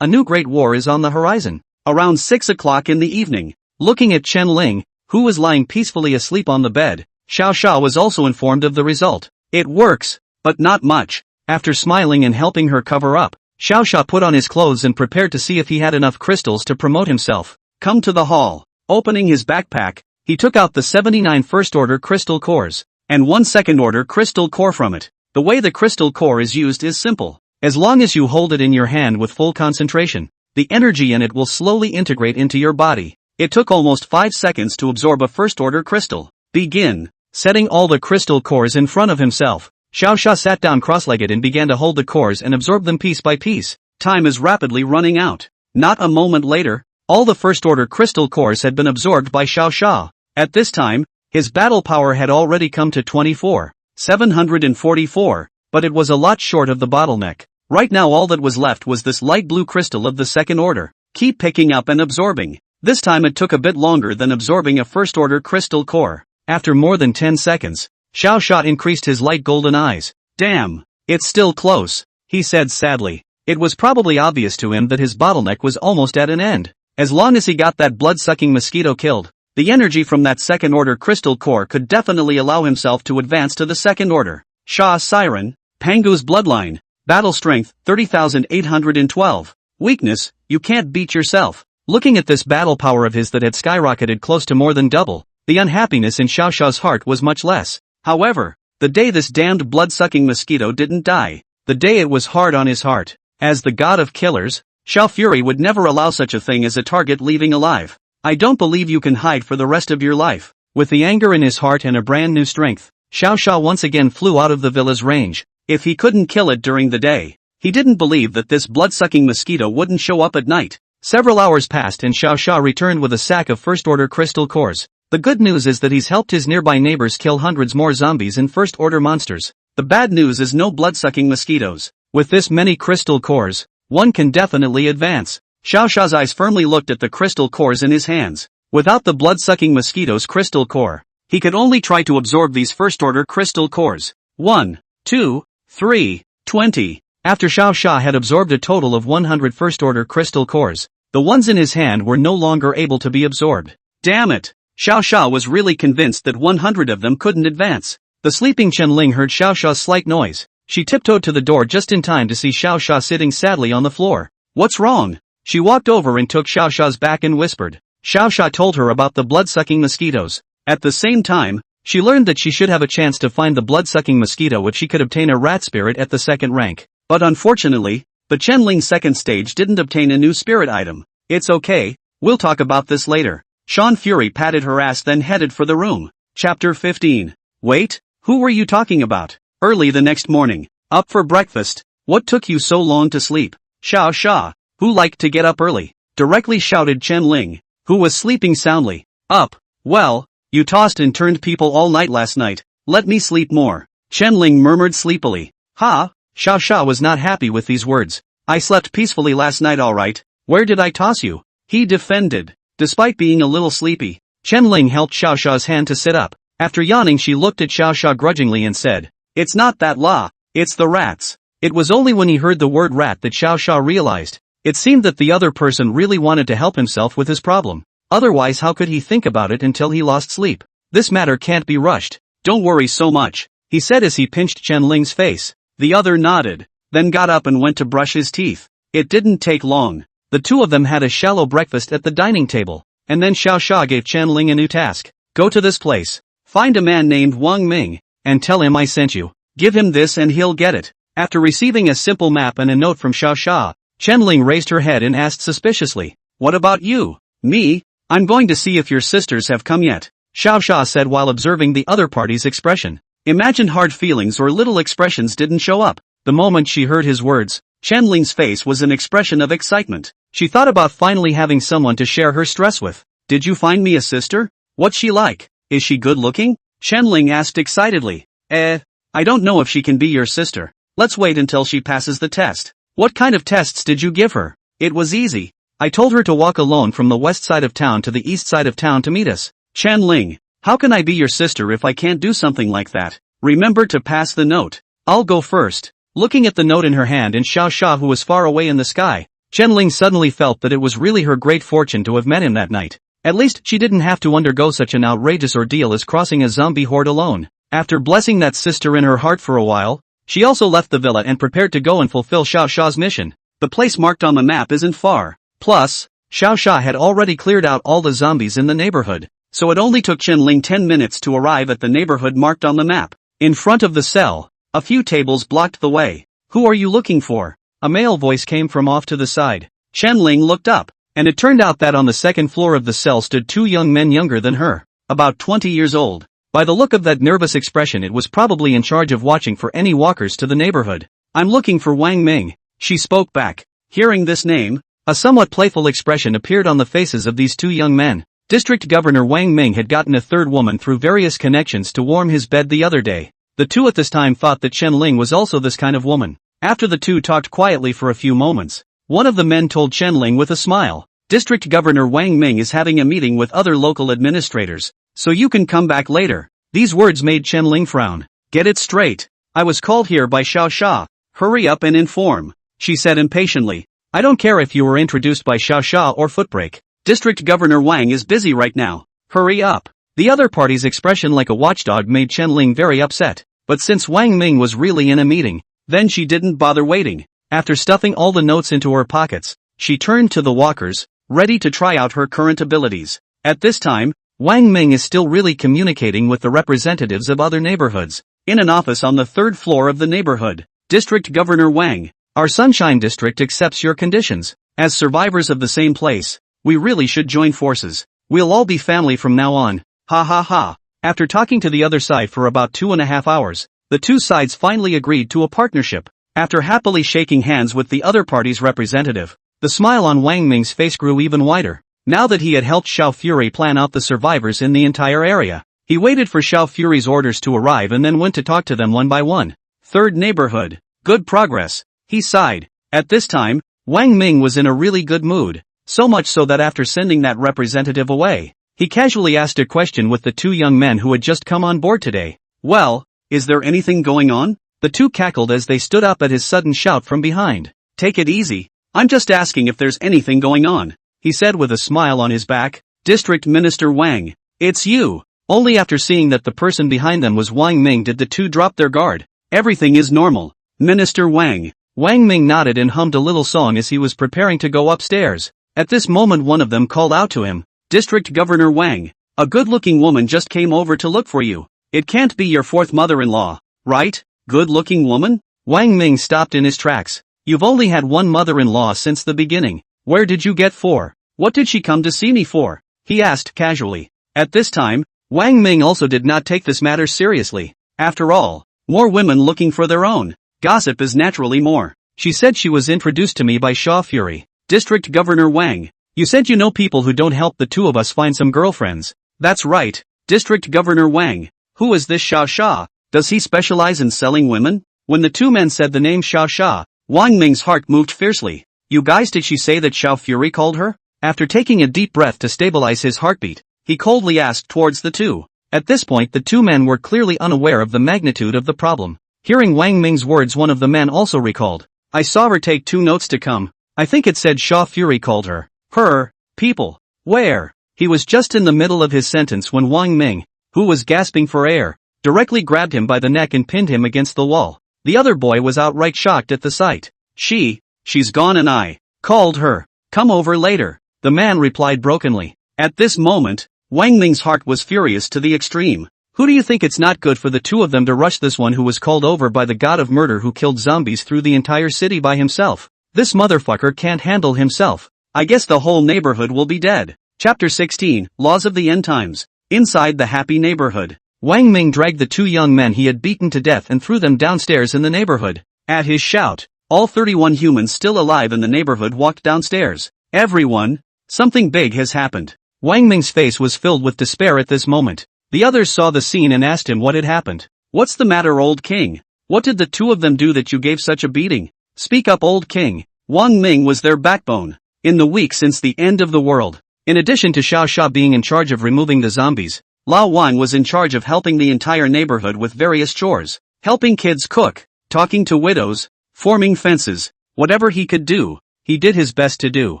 S1: A new great war is on the horizon. Around 6 o'clock in the evening, looking at Chen Ling, who was lying peacefully asleep on the bed, Xiao Xia was also informed of the result. It works, but not much. After smiling and helping her cover up, Xiao Xia put on his clothes and prepared to see if he had enough crystals to promote himself. Come to the hall. Opening his backpack, he took out the 79 first-order crystal cores, and 1 second-order crystal core from it. The way the crystal core is used is simple. As long as you hold it in your hand with full concentration, the energy in it will slowly integrate into your body. It took almost 5 seconds to absorb a first-order crystal. Begin. Setting all the crystal cores in front of himself, Xiao Xia sat down cross-legged and began to hold the cores and absorb them piece by piece. Time is rapidly running out. Not a moment later, all the first-order crystal cores had been absorbed by Xiao Xia. At this time, his battle power had already come to 24,744, but it was a lot short of the bottleneck. Right now all that was left was this light blue crystal of the second order. Keep picking up and absorbing. This time it took a bit longer than absorbing a first-order crystal core. After more than 10 seconds, Xiao Xia increased his light golden eyes. Damn, it's still close, he said sadly. It was probably obvious to him that his bottleneck was almost at an end. As long as he got that blood-sucking mosquito killed, the energy from that second-order crystal core could definitely allow himself to advance to the second order. Sha Siren, Pangu's bloodline, battle strength, 30,812. Weakness, you can't beat yourself. Looking at this battle power of his that had skyrocketed close to more than double, the unhappiness in Xiao Xia's heart was much less. However, the day this damned blood-sucking mosquito didn't die, the day it was hard on his heart. As the god of killers, Xiao Fury would never allow such a thing as a target leaving alive. I don't believe you can hide for the rest of your life. With the anger in his heart and a brand new strength, Xiao Xia once again flew out of the villa's range. If he couldn't kill it during the day, he didn't believe that this blood-sucking mosquito wouldn't show up at night. Several hours passed and Xiao Xia returned with a sack of first-order crystal cores. The good news is that he's helped his nearby neighbors kill hundreds more zombies and first-order monsters. The bad news is no blood-sucking mosquitoes. With this many crystal cores, one can definitely advance. Xiao Xia's eyes firmly looked at the crystal cores in his hands. Without the blood-sucking mosquito's crystal core, he could only try to absorb these first-order crystal cores. 1, 2, 3, 20. After Xiao Xia had absorbed a total of 100 first-order crystal cores, the ones in his hand were no longer able to be absorbed. Damn it! Xiao Xia was really convinced that 100 of them couldn't advance. The sleeping Chen Ling heard Xiao Xia's slight noise. She tiptoed to the door just in time to see Xiao Xia sitting sadly on the floor. What's wrong? She walked over and took Xiao Xia's back and whispered. Xiao Xia told her about the blood-sucking mosquitoes. At the same time, she learned that she should have a chance to find the blood-sucking mosquito if she could obtain a rat spirit at the second rank. But unfortunately, the Chen Ling second stage didn't obtain a new spirit item. It's okay, we'll talk about this later. Sean Fury patted her ass then headed for the room. Chapter 15. Wait, who were you talking about? Early the next morning, up for breakfast. What took you so long to sleep? Xiao Xia, who liked to get up early, directly shouted Chen Ling, who was sleeping soundly. Up, well, you tossed and turned people all night last night, let me sleep more. Chen Ling murmured sleepily. Ha, Xiao Xia was not happy with these words. I slept peacefully last night alright, where did I toss you? He defended. Despite being a little sleepy, Chen Ling helped Xiao Xia's hand to sit up. After yawning she looked at Xiao Xia grudgingly and said, it's not that la, it's the rats. It was only when he heard the word rat that Xiao Xia realized. It seemed that the other person really wanted to help himself with his problem. Otherwise how could he think about it until he lost sleep? This matter can't be rushed. Don't worry so much, he said as he pinched Chen Ling's face. The other nodded, then got up and went to brush his teeth. It didn't take long. The two of them had a shallow breakfast at the dining table, and then Xiao Xia gave Chen Ling a new task. Go to this place, find a man named Wang Ming, and tell him I sent you. Give him this and he'll get it. After receiving a simple map and a note from Xiao Xia, Chen Ling raised her head and asked suspiciously, what about you? Me? I'm going to see if your sisters have come yet, Xiao Xia said while observing the other party's expression. Imagined hard feelings or little expressions didn't show up. The moment she heard his words, Chen Ling's face was an expression of excitement. She thought about finally having someone to share her stress with. Did you find me a sister? What's she like? Is she good looking? Chen Ling asked excitedly. I don't know if she can be your sister. Let's wait until she passes the test. What kind of tests did you give her? It was easy. I told her to walk alone from the west side of town to the east side of town to meet us. Chen Ling, how can I be your sister if I can't do something like that? Remember to pass the note. I'll go first. Looking at the note in her hand and Xiao Xia who was far away in the sky, Chen-Ling suddenly felt that it was really her great fortune to have met him that night. At least she didn't have to undergo such an outrageous ordeal as crossing a zombie horde alone. After blessing that sister in her heart for a while, she also left the villa and prepared to go and fulfill Xiao Sha's mission. The place marked on the map isn't far. Plus, Xiao Sha had already cleared out all the zombies in the neighborhood, so it only took Chen-Ling 10 minutes to arrive at the neighborhood marked on the map. In front of the cell, a few tables blocked the way. "Who are you looking for?" A male voice came from off to the side. Chen-Ling looked up, and it turned out that on the second floor of the cell stood two young men younger than her, about 20 years old. By the look of that nervous expression, it was probably in charge of watching for any walkers to the neighborhood. "I'm looking for Wang Ming," she spoke back. Hearing this name, a somewhat playful expression appeared on the faces of these two young men. District Governor Wang Ming had gotten a third woman through various connections to warm his bed the other day. The two at this time thought that Chen-Ling was also this kind of woman. After the two talked quietly for a few moments, one of the men told Chen-Ling with a smile, "District Governor Wang Ming is having a meeting with other local administrators, so you can come back later." These words made Chen-Ling frown. "Get it straight. I was called here by Xiao Sha. Hurry up and inform," she said impatiently. "I don't care if you were introduced by Xiao Sha or Footbreak. District Governor Wang is busy right now. Hurry up." The other party's expression like a watchdog made Chen-Ling very upset, but since Wang Ming was really in a meeting, then she didn't bother waiting. After stuffing all the notes into her pockets, she turned to the walkers, ready to try out her current abilities. At this time, Wang Ming is still really communicating with the representatives of other neighborhoods. In an office on the third floor of the neighborhood, District Governor Wang, our Sunshine District accepts your conditions. As survivors of the same place, we really should join forces. We'll all be family from now on. Ha ha ha. After talking to the other side for about 2.5 hours, the two sides finally agreed to a partnership. After happily shaking hands with the other party's representative, the smile on Wang Ming's face grew even wider. Now that he had helped Xiao Fury plan out the survivors in the entire area, he waited for Xiao Fury's orders to arrive and then went to talk to them one by one. Third neighborhood. Good progress. He sighed. At this time, Wang Ming was in a really good mood, so much so that after sending that representative away, he casually asked a question with the two young men who had just come on board today. "Well, is there anything going on?" The two cackled as they stood up at his sudden shout from behind. "Take it easy. I'm just asking if there's anything going on," he said with a smile on his back. "District Minister Wang, it's you." Only after seeing that the person behind them was Wang Ming did the two drop their guard. "Everything is normal, Minister Wang." Wang Ming nodded and hummed a little song as he was preparing to go upstairs. At this moment one of them called out to him, "District Governor Wang, a good-looking woman just came over to look for you. It can't be your fourth mother-in-law, right? Good-looking woman?" Wang Ming stopped in his tracks. "You've only had one mother-in-law since the beginning. Where did you get four? What did she come to see me for?" he asked casually. At this time, Wang Ming also did not take this matter seriously. After all, more women looking for their own gossip is naturally more. "She said she was introduced to me by Xiao Fury." "District Governor Wang, you said you know people who don't help the two of us find some girlfriends." "That's right, District Governor Wang. Who is this Xiao Sha? Does he specialize in selling women?" When the two men said the name Xiao Sha, Wang Ming's heart moved fiercely. "You guys, did she say that Xiao Fury called her?" After taking a deep breath to stabilize his heartbeat, he coldly asked towards the two. At this point the two men were clearly unaware of the magnitude of the problem. Hearing Wang Ming's words, one of the men also recalled, "I saw her take 2 notes to come. I think it said Xiao Fury called her. Her people. Where?" He was just in the middle of his sentence when Wang Ming, who was gasping for air, directly grabbed him by the neck and pinned him against the wall. The other boy was outright shocked at the sight. She's gone and I called her. Come over later," the man replied brokenly. At this moment, Wang Ming's heart was furious to the extreme. Who do you think? It's not good for the two of them to rush this one who was called over by the god of murder who killed zombies through the entire city by himself. This motherfucker can't handle himself. I guess the whole neighborhood will be dead. Chapter 16, Laws of the End Times. Inside the happy neighborhood, Wang Ming dragged the two young men he had beaten to death and threw them downstairs in the neighborhood. At his shout, all 31 humans still alive in the neighborhood walked downstairs. "Everyone, something big has happened." Wang Ming's face was filled with despair at this moment. The others saw the scene and asked him what had happened. "What's the matter, old king? What did the two of them do that you gave such a beating? Speak up, old king." Wang Ming was their backbone. In the week since the end of the world, in addition to Xiao Sha being in charge of removing the zombies, Lao Wang was in charge of helping the entire neighborhood with various chores, helping kids cook, talking to widows, forming fences, whatever he could do. he did his best to do.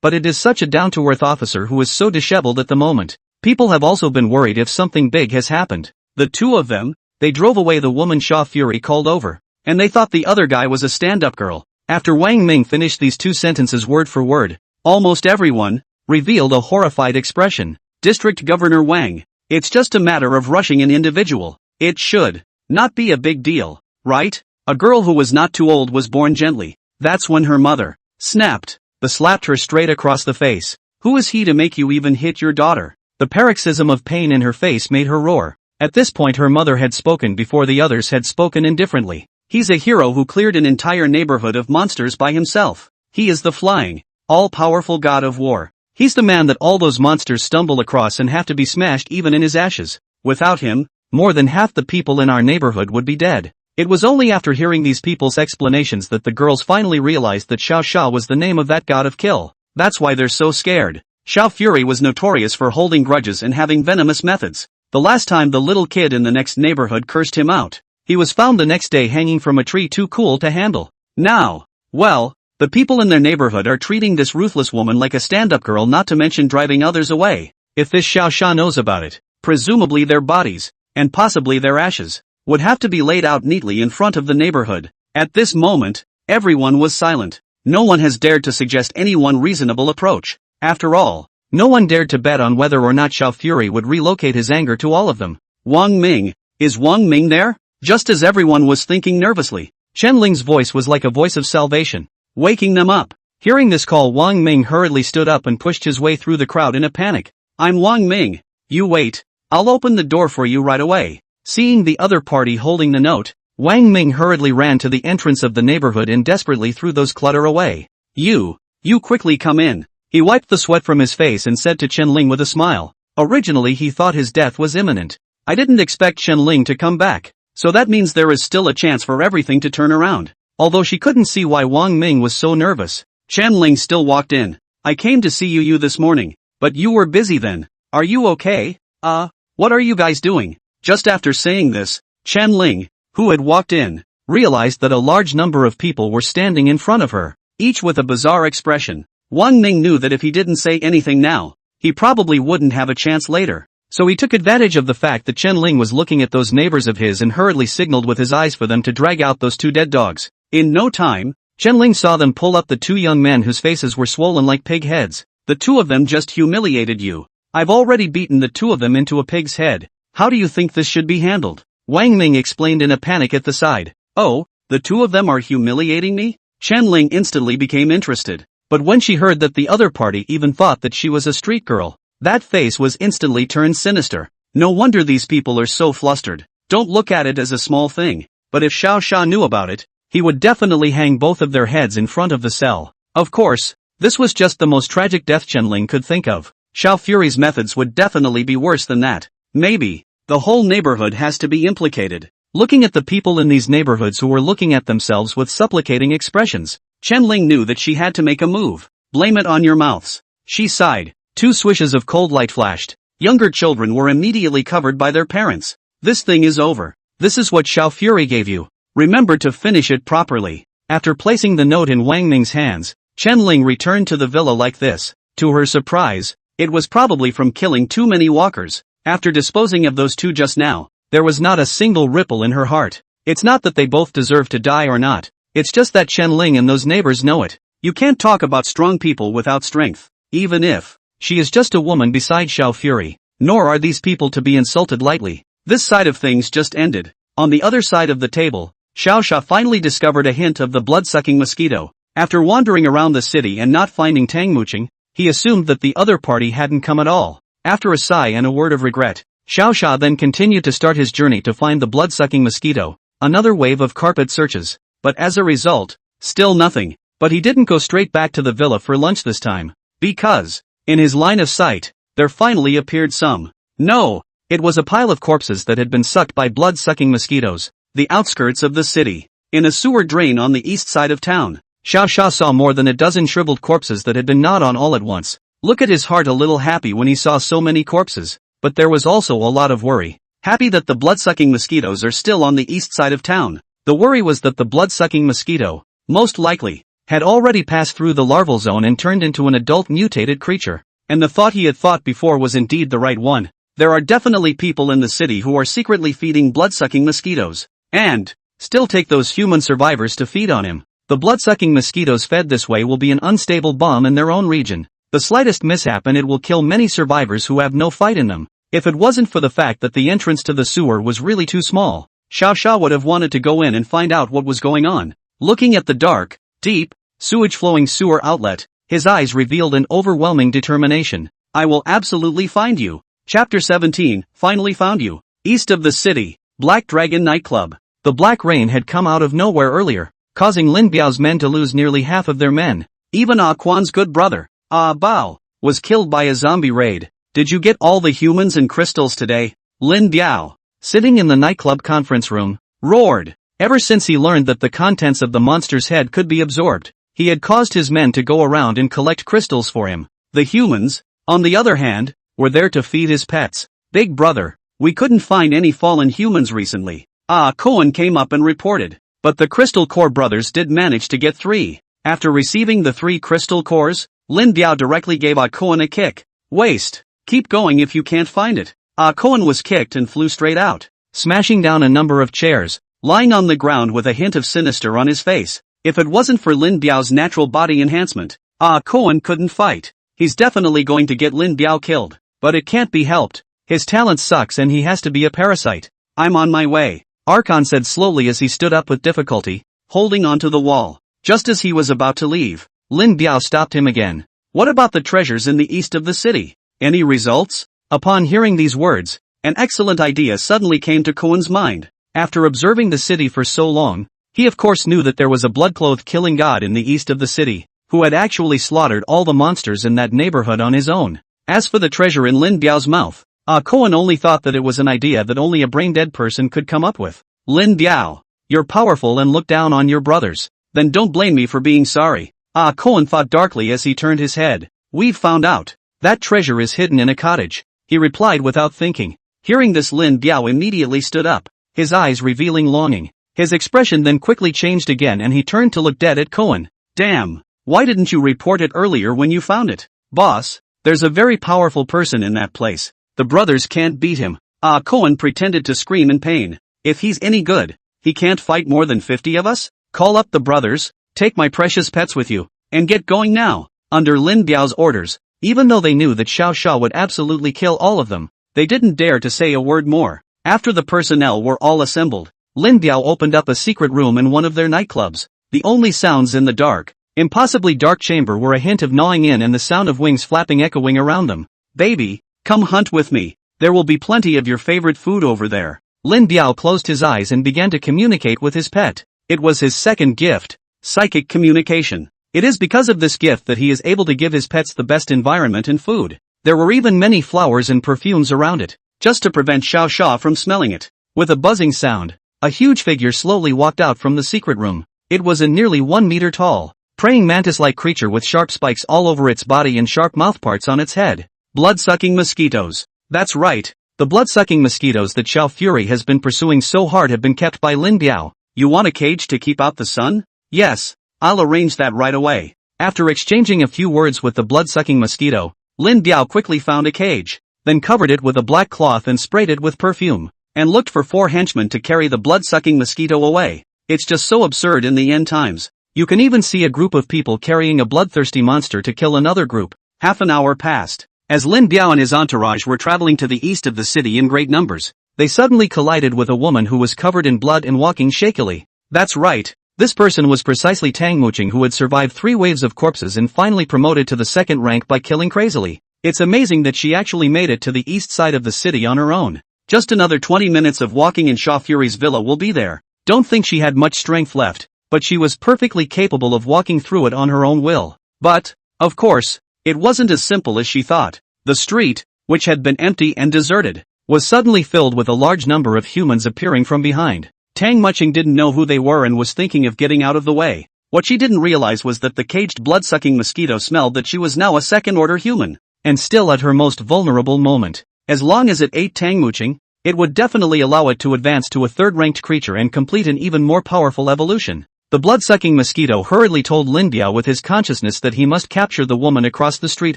S1: But it is such a down-to-earth officer who is so disheveled at the moment. People have also been worried if something big has happened. The two of them, they drove away the woman Sha Fury called over. And they thought the other guy was a stand-up girl. After Wang Ming finished these two sentences word for word, almost everyone revealed a horrified expression. District Governor Wang, it's just a matter of rushing an individual. It should not be a big deal, right? A girl who was not too old was born gently. That's when her mother snapped. Slapped her straight across the face. Who is he to make you even hit your daughter? The paroxysm of pain in her face made her roar. At this point her mother had spoken before the others had spoken indifferently. He's a hero who cleared an entire neighborhood of monsters by himself. He is the flying, all-powerful god of war. He's the man that all those monsters stumble across and have to be smashed even in his ashes. Without him, more than half the people in our neighborhood would be dead. It was only after hearing these people's explanations that the girls finally realized that Xiao Xia was the name of that god of kill. That's why they're so scared. Xiao Fury was notorious for holding grudges and having venomous methods. The last time the little kid in the next neighborhood cursed him out, he was found the next day hanging from a tree too cool to handle. Now, well, the people in their neighborhood are treating this ruthless woman like a stand-up girl, not to mention driving others away. If this Xiao Xia knows about it, presumably their bodies, and possibly their ashes, would have to be laid out neatly in front of the neighborhood. At this moment, everyone was silent. No one has dared to suggest any one reasonable approach. After all, no one dared to bet on whether or not Xiao Fury would relocate his anger to all of them. Wang Ming, is Wang Ming there? Just as everyone was thinking nervously, Chen Ling's voice was like a voice of salvation, waking them up. Hearing this call, Wang Ming hurriedly stood up and pushed his way through the crowd in a panic. I'm Wang Ming. You wait. I'll open the door for you right away. Seeing the other party holding the note, Wang Ming hurriedly ran to the entrance of the neighborhood and desperately threw those clutter away. You quickly come in. He wiped the sweat from his face and said to Chen Ling with a smile. Originally he thought his death was imminent. I didn't expect Chen Ling to come back. So that means there is still a chance for everything to turn around. Although she couldn't see why Wang Ming was so nervous, Chen Ling still walked in. I came to see you this morning, but you were busy then. Are you okay? What are you guys doing? Just after saying this, Chen Ling, who had walked in, realized that a large number of people were standing in front of her, each with a bizarre expression. Wang Ming knew that if he didn't say anything now, he probably wouldn't have a chance later. So he took advantage of the fact that Chen Ling was looking at those neighbors of his and hurriedly signaled with his eyes for them to drag out those two dead dogs. In no time, Chen Ling saw them pull up the two young men whose faces were swollen like pig heads. The two of them just humiliated you. I've already beaten the two of them into a pig's head. How do you think this should be handled? Wang Ming explained in a panic at the side. Oh, the two of them are humiliating me? Chen Ling instantly became interested. But when she heard that the other party even thought that she was a street girl, that face was instantly turned sinister. No wonder these people are so flustered. Don't look at it as a small thing. But if Xiao Xia knew about it, he would definitely hang both of their heads in front of the cell. Of course, this was just the most tragic death Chen Ling could think of. Xiao Fury's methods would definitely be worse than that. Maybe, the whole neighborhood has to be implicated. Looking at the people in these neighborhoods who were looking at themselves with supplicating expressions, Chen Ling knew that she had to make a move. Blame it on your mouths. She sighed. 2 swishes of cold light flashed. Younger children were immediately covered by their parents. This thing is over. This is what Xiao Fury gave you. Remember to finish it properly. After placing the note in Wang Ming's hands, Chen Ling returned to the villa like this. To her surprise, it was probably from killing too many walkers. After disposing of those two just now, there was not a single ripple in her heart. It's not that they both deserve to die or not. It's just that Chen Ling and those neighbors know it. You can't talk about strong people without strength. Even if she is just a woman beside Xiao Fury. Nor are these people to be insulted lightly. This side of things just ended. On the other side of the table, Xiao Xia finally discovered a hint of the blood-sucking mosquito. After wandering around the city and not finding Tang Muching, he assumed that the other party hadn't come at all. After a sigh and a word of regret, Xiao Xia then continued to start his journey to find the blood-sucking mosquito. Another wave of carpet searches. But as a result, still nothing. But he didn't go straight back to the villa for lunch this time. Because, in his line of sight, there finally appeared some. No, it was a pile of corpses that had been sucked by blood-sucking mosquitoes. The outskirts of the city. In a sewer drain on the east side of town. Xiao Xia saw more than a dozen shriveled corpses that had been gnawed on all at once. Look at his heart a little happy when he saw so many corpses. But there was also a lot of worry. Happy that the blood-sucking mosquitoes are still on the east side of town. The worry was that the blood-sucking mosquito, most likely, had already passed through the larval zone and turned into an adult mutated creature. And the thought he had thought before was indeed the right one. There are definitely people in the city who are secretly feeding blood-sucking mosquitoes. And still take those human survivors to feed on him. The blood-sucking mosquitoes fed this way will be an unstable bomb in their own region. The slightest mishap and it will kill many survivors who have no fight in them. If it wasn't for the fact that the entrance to the sewer was really too small, Xiao Xiao would have wanted to go in and find out what was going on. Looking at the dark, deep, sewage-flowing sewer outlet, his eyes revealed an overwhelming determination. I will absolutely find you. Chapter 17, Finally Found You. East of the city, Black Dragon Nightclub. The black rain had come out of nowhere earlier, causing Lin Biao's men to lose nearly half of their men. Even Ah Quan's good brother, Ah Bao, was killed by a zombie raid. Did you get all the humans and crystals today? Lin Biao, sitting in the nightclub conference room, roared. Ever since he learned that the contents of the monster's head could be absorbed, he had caused his men to go around and collect crystals for him. The humans, on the other hand, were there to feed his pets. Big brother, we couldn't find any fallen humans recently. Ah Cohen came up and reported. But the Crystal Core brothers did manage to get 3. After receiving the 3 crystal cores, Lin Biao directly gave Ah Cohen a kick. Waste. Keep going if you can't find it. Ah Cohen was kicked and flew straight out, smashing down a number of chairs, lying on the ground with a hint of sinister on his face. If it wasn't for Lin Biao's natural body enhancement, Ah Cohen couldn't fight. He's definitely going to get Lin Biao killed. But it can't be helped. His talent sucks and he has to be a parasite. I'm on my way, Archon said slowly as he stood up with difficulty, holding onto the wall. Just as he was about to leave, Lin Biao stopped him again. What about the treasures in the east of the city? Any results? Upon hearing these words, an excellent idea suddenly came to Cohen's mind. After observing the city for so long, he of course knew that there was a blood-clothed killing god in the east of the city, who had actually slaughtered all the monsters in that neighborhood on his own. As for the treasure in Lin Biao's mouth, Cohen only thought that it was an idea that only a brain-dead person could come up with. Lin Biao, you're powerful and look down on your brothers. Then don't blame me for being sorry. Cohen thought darkly as he turned his head. We've found out. That treasure is hidden in a cottage, he replied without thinking. Hearing this, Lin Biao immediately stood up, his eyes revealing longing. His expression then quickly changed again and he turned to look dead at Cohen. Damn, why didn't you report it earlier when you found it? Boss, there's a very powerful person in that place. The brothers can't beat him. Cohen pretended to scream in pain. If he's any good, he can't fight more than 50 of us? Call up the brothers, take my precious pets with you, and get going now. Under Lin Biao's orders, even though they knew that Xiao Xiao would absolutely kill all of them, they didn't dare to say a word more. After the personnel were all assembled, Lin Biao opened up a secret room in one of their nightclubs. The only sounds in the dark, impossibly dark chamber were a hint of gnawing in and the sound of wings flapping echoing around them. Baby, come hunt with me. There will be plenty of your favorite food over there. Lin Biao closed his eyes and began to communicate with his pet. It was his second gift, psychic communication. It is because of this gift that he is able to give his pets the best environment and food. There were even many flowers and perfumes around it, just to prevent Xiao Xiao from smelling it. With a buzzing sound, a huge figure slowly walked out from the secret room. It was a nearly 1 meter tall, praying mantis-like creature with sharp spikes all over its body and sharp mouthparts on its head. Blood-sucking mosquitoes. That's right. The blood-sucking mosquitoes that Xiao Fury has been pursuing so hard have been kept by Lin Biao. You want a cage to keep out the sun? Yes, I'll arrange that right away. After exchanging a few words with the blood-sucking mosquito, Lin Biao quickly found a cage, then covered it with a black cloth and sprayed it with perfume, and looked for 4 henchmen to carry the blood-sucking mosquito away. It's just so absurd in the end times. You can even see a group of people carrying a bloodthirsty monster to kill another group. Half an hour passed. As Lin Biao and his entourage were traveling to the east of the city in great numbers, they suddenly collided with a woman who was covered in blood and walking shakily. That's right, this person was precisely Tang Muching, who had survived 3 waves of corpses and finally promoted to the 2nd rank by killing crazily. It's amazing that she actually made it to the east side of the city on her own. Just another 20 minutes of walking and Xiao Fury's villa will be there. Don't think she had much strength left, but she was perfectly capable of walking through it on her own will. But, of course, it wasn't as simple as she thought. The street, which had been empty and deserted, was suddenly filled with a large number of humans appearing from behind. Tang Muching didn't know who they were and was thinking of getting out of the way. What she didn't realize was that the caged blood-sucking mosquito smelled that she was now a second-order human, and still at her most vulnerable moment. As long as it ate Tang Muching, it would definitely allow it to advance to a 3rd-ranked creature and complete an even more powerful evolution. The blood-sucking mosquito hurriedly told Lin Biao with his consciousness that he must capture the woman across the street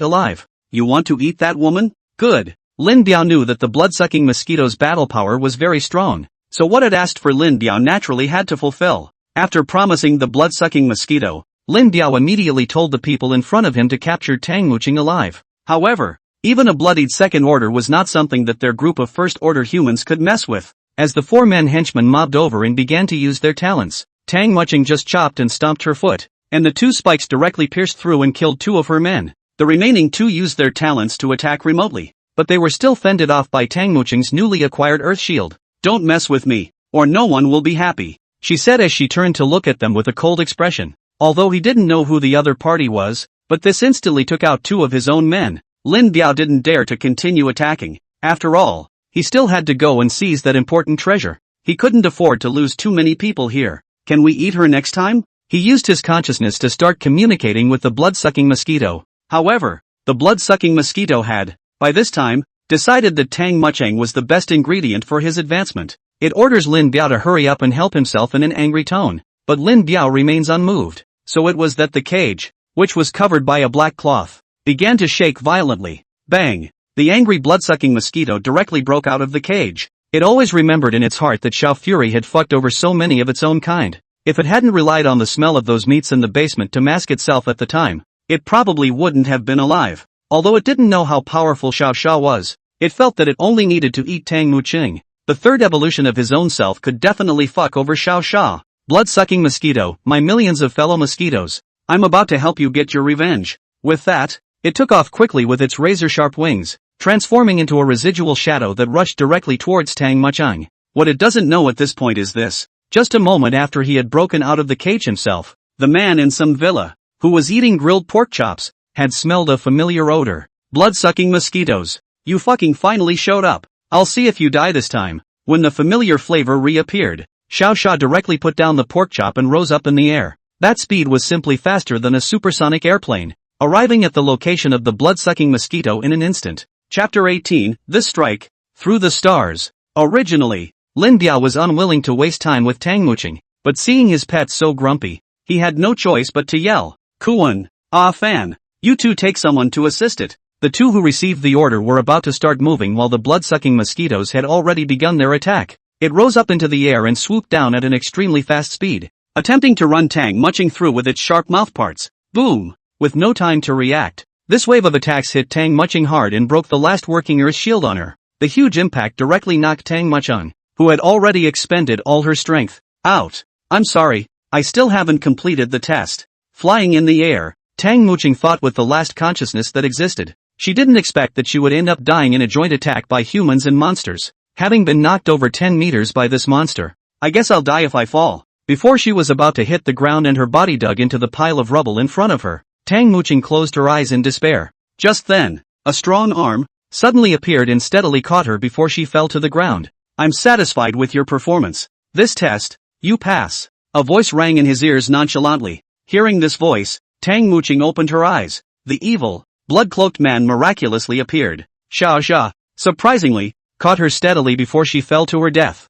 S1: alive. You want to eat that woman? Good. Lin Biao knew that the blood-sucking mosquito's battle power was very strong, so what it asked for Lin Biao naturally had to fulfill. After promising the blood-sucking mosquito, Lin Biao immediately told the people in front of him to capture Tang Muqing alive. However, even a bloodied second order was not something that their group of first-order humans could mess with. As the 4 men henchmen mobbed over and began to use their talents, Tang Muqing just chopped and stomped her foot, and the 2 spikes directly pierced through and killed 2 of her men. The remaining 2 used their talents to attack remotely, but they were still fended off by Tang Muqing's newly acquired earth shield. Don't mess with me, or no one will be happy, she said as she turned to look at them with a cold expression. Although he didn't know who the other party was, but this instantly took out 2 of his own men, Lin Biao didn't dare to continue attacking. After all, he still had to go and seize that important treasure. He couldn't afford to lose too many people here. Can we eat her next time? He used his consciousness to start communicating with the blood-sucking mosquito. However, the blood-sucking mosquito had, by this time, decided that Tang Muqing was the best ingredient for his advancement. It orders Lin Biao to hurry up and help himself in an angry tone, but Lin Biao remains unmoved. So it was that the cage, which was covered by a black cloth, began to shake violently. Bang! The angry blood-sucking mosquito directly broke out of the cage. It always remembered in its heart that Xiao Fury had fucked over so many of its own kind. If it hadn't relied on the smell of those meats in the basement to mask itself at the time, it probably wouldn't have been alive. Although it didn't know how powerful Xiao Xia was, it felt that it only needed to eat Tang Muqing. The third evolution of his own self could definitely fuck over Xiao Xia. Blood-sucking mosquito, my millions of fellow mosquitoes, I'm about to help you get your revenge. With that, it took off quickly with its razor-sharp wings, transforming into a residual shadow that rushed directly towards Tang Muqing. What it doesn't know at this point is this. Just a moment after he had broken out of the cage himself, the man in some villa, who was eating grilled pork chops, had smelled a familiar odor. Blood-sucking mosquitoes. You fucking finally showed up. I'll see if you die this time. When the familiar flavor reappeared, Xiao Xia directly put down the pork chop and rose up in the air. That speed was simply faster than a supersonic airplane, arriving at the location of the blood-sucking mosquito in an instant. Chapter 18, The Strike, Through the Stars. Originally, Lin Biao was unwilling to waste time with Tang Muqing, but seeing his pet so grumpy, he had no choice but to yell, Kuan, ah fan, you two take someone to assist it. The 2 who received the order were about to start moving while the blood-sucking mosquitoes had already begun their attack. It rose up into the air and swooped down at an extremely fast speed, attempting to run Tang Muqing through with its sharp mouthparts. Boom! With no time to react, this wave of attacks hit Tang Muqing hard and broke the last working earth shield on her. The huge impact directly knocked Tang Muqing, who had already expended all her strength, out. I'm sorry, I still haven't completed the test. Flying in the air, Tang Muqing fought with the last consciousness that existed. She didn't expect that she would end up dying in a joint attack by humans and monsters, having been knocked over 10 meters by this monster. I guess I'll die if I fall. Before she was about to hit the ground and her body dug into the pile of rubble in front of her, Tang Muqing closed her eyes in despair. Just then, a strong arm suddenly appeared and steadily caught her before she fell to the ground. I'm satisfied with your performance. This test, you pass. A voice rang in his ears nonchalantly. Hearing this voice, Tang Muqing opened her eyes. The evil, blood-cloaked man miraculously appeared. Xiao Xia, surprisingly, caught her steadily before she fell to her death.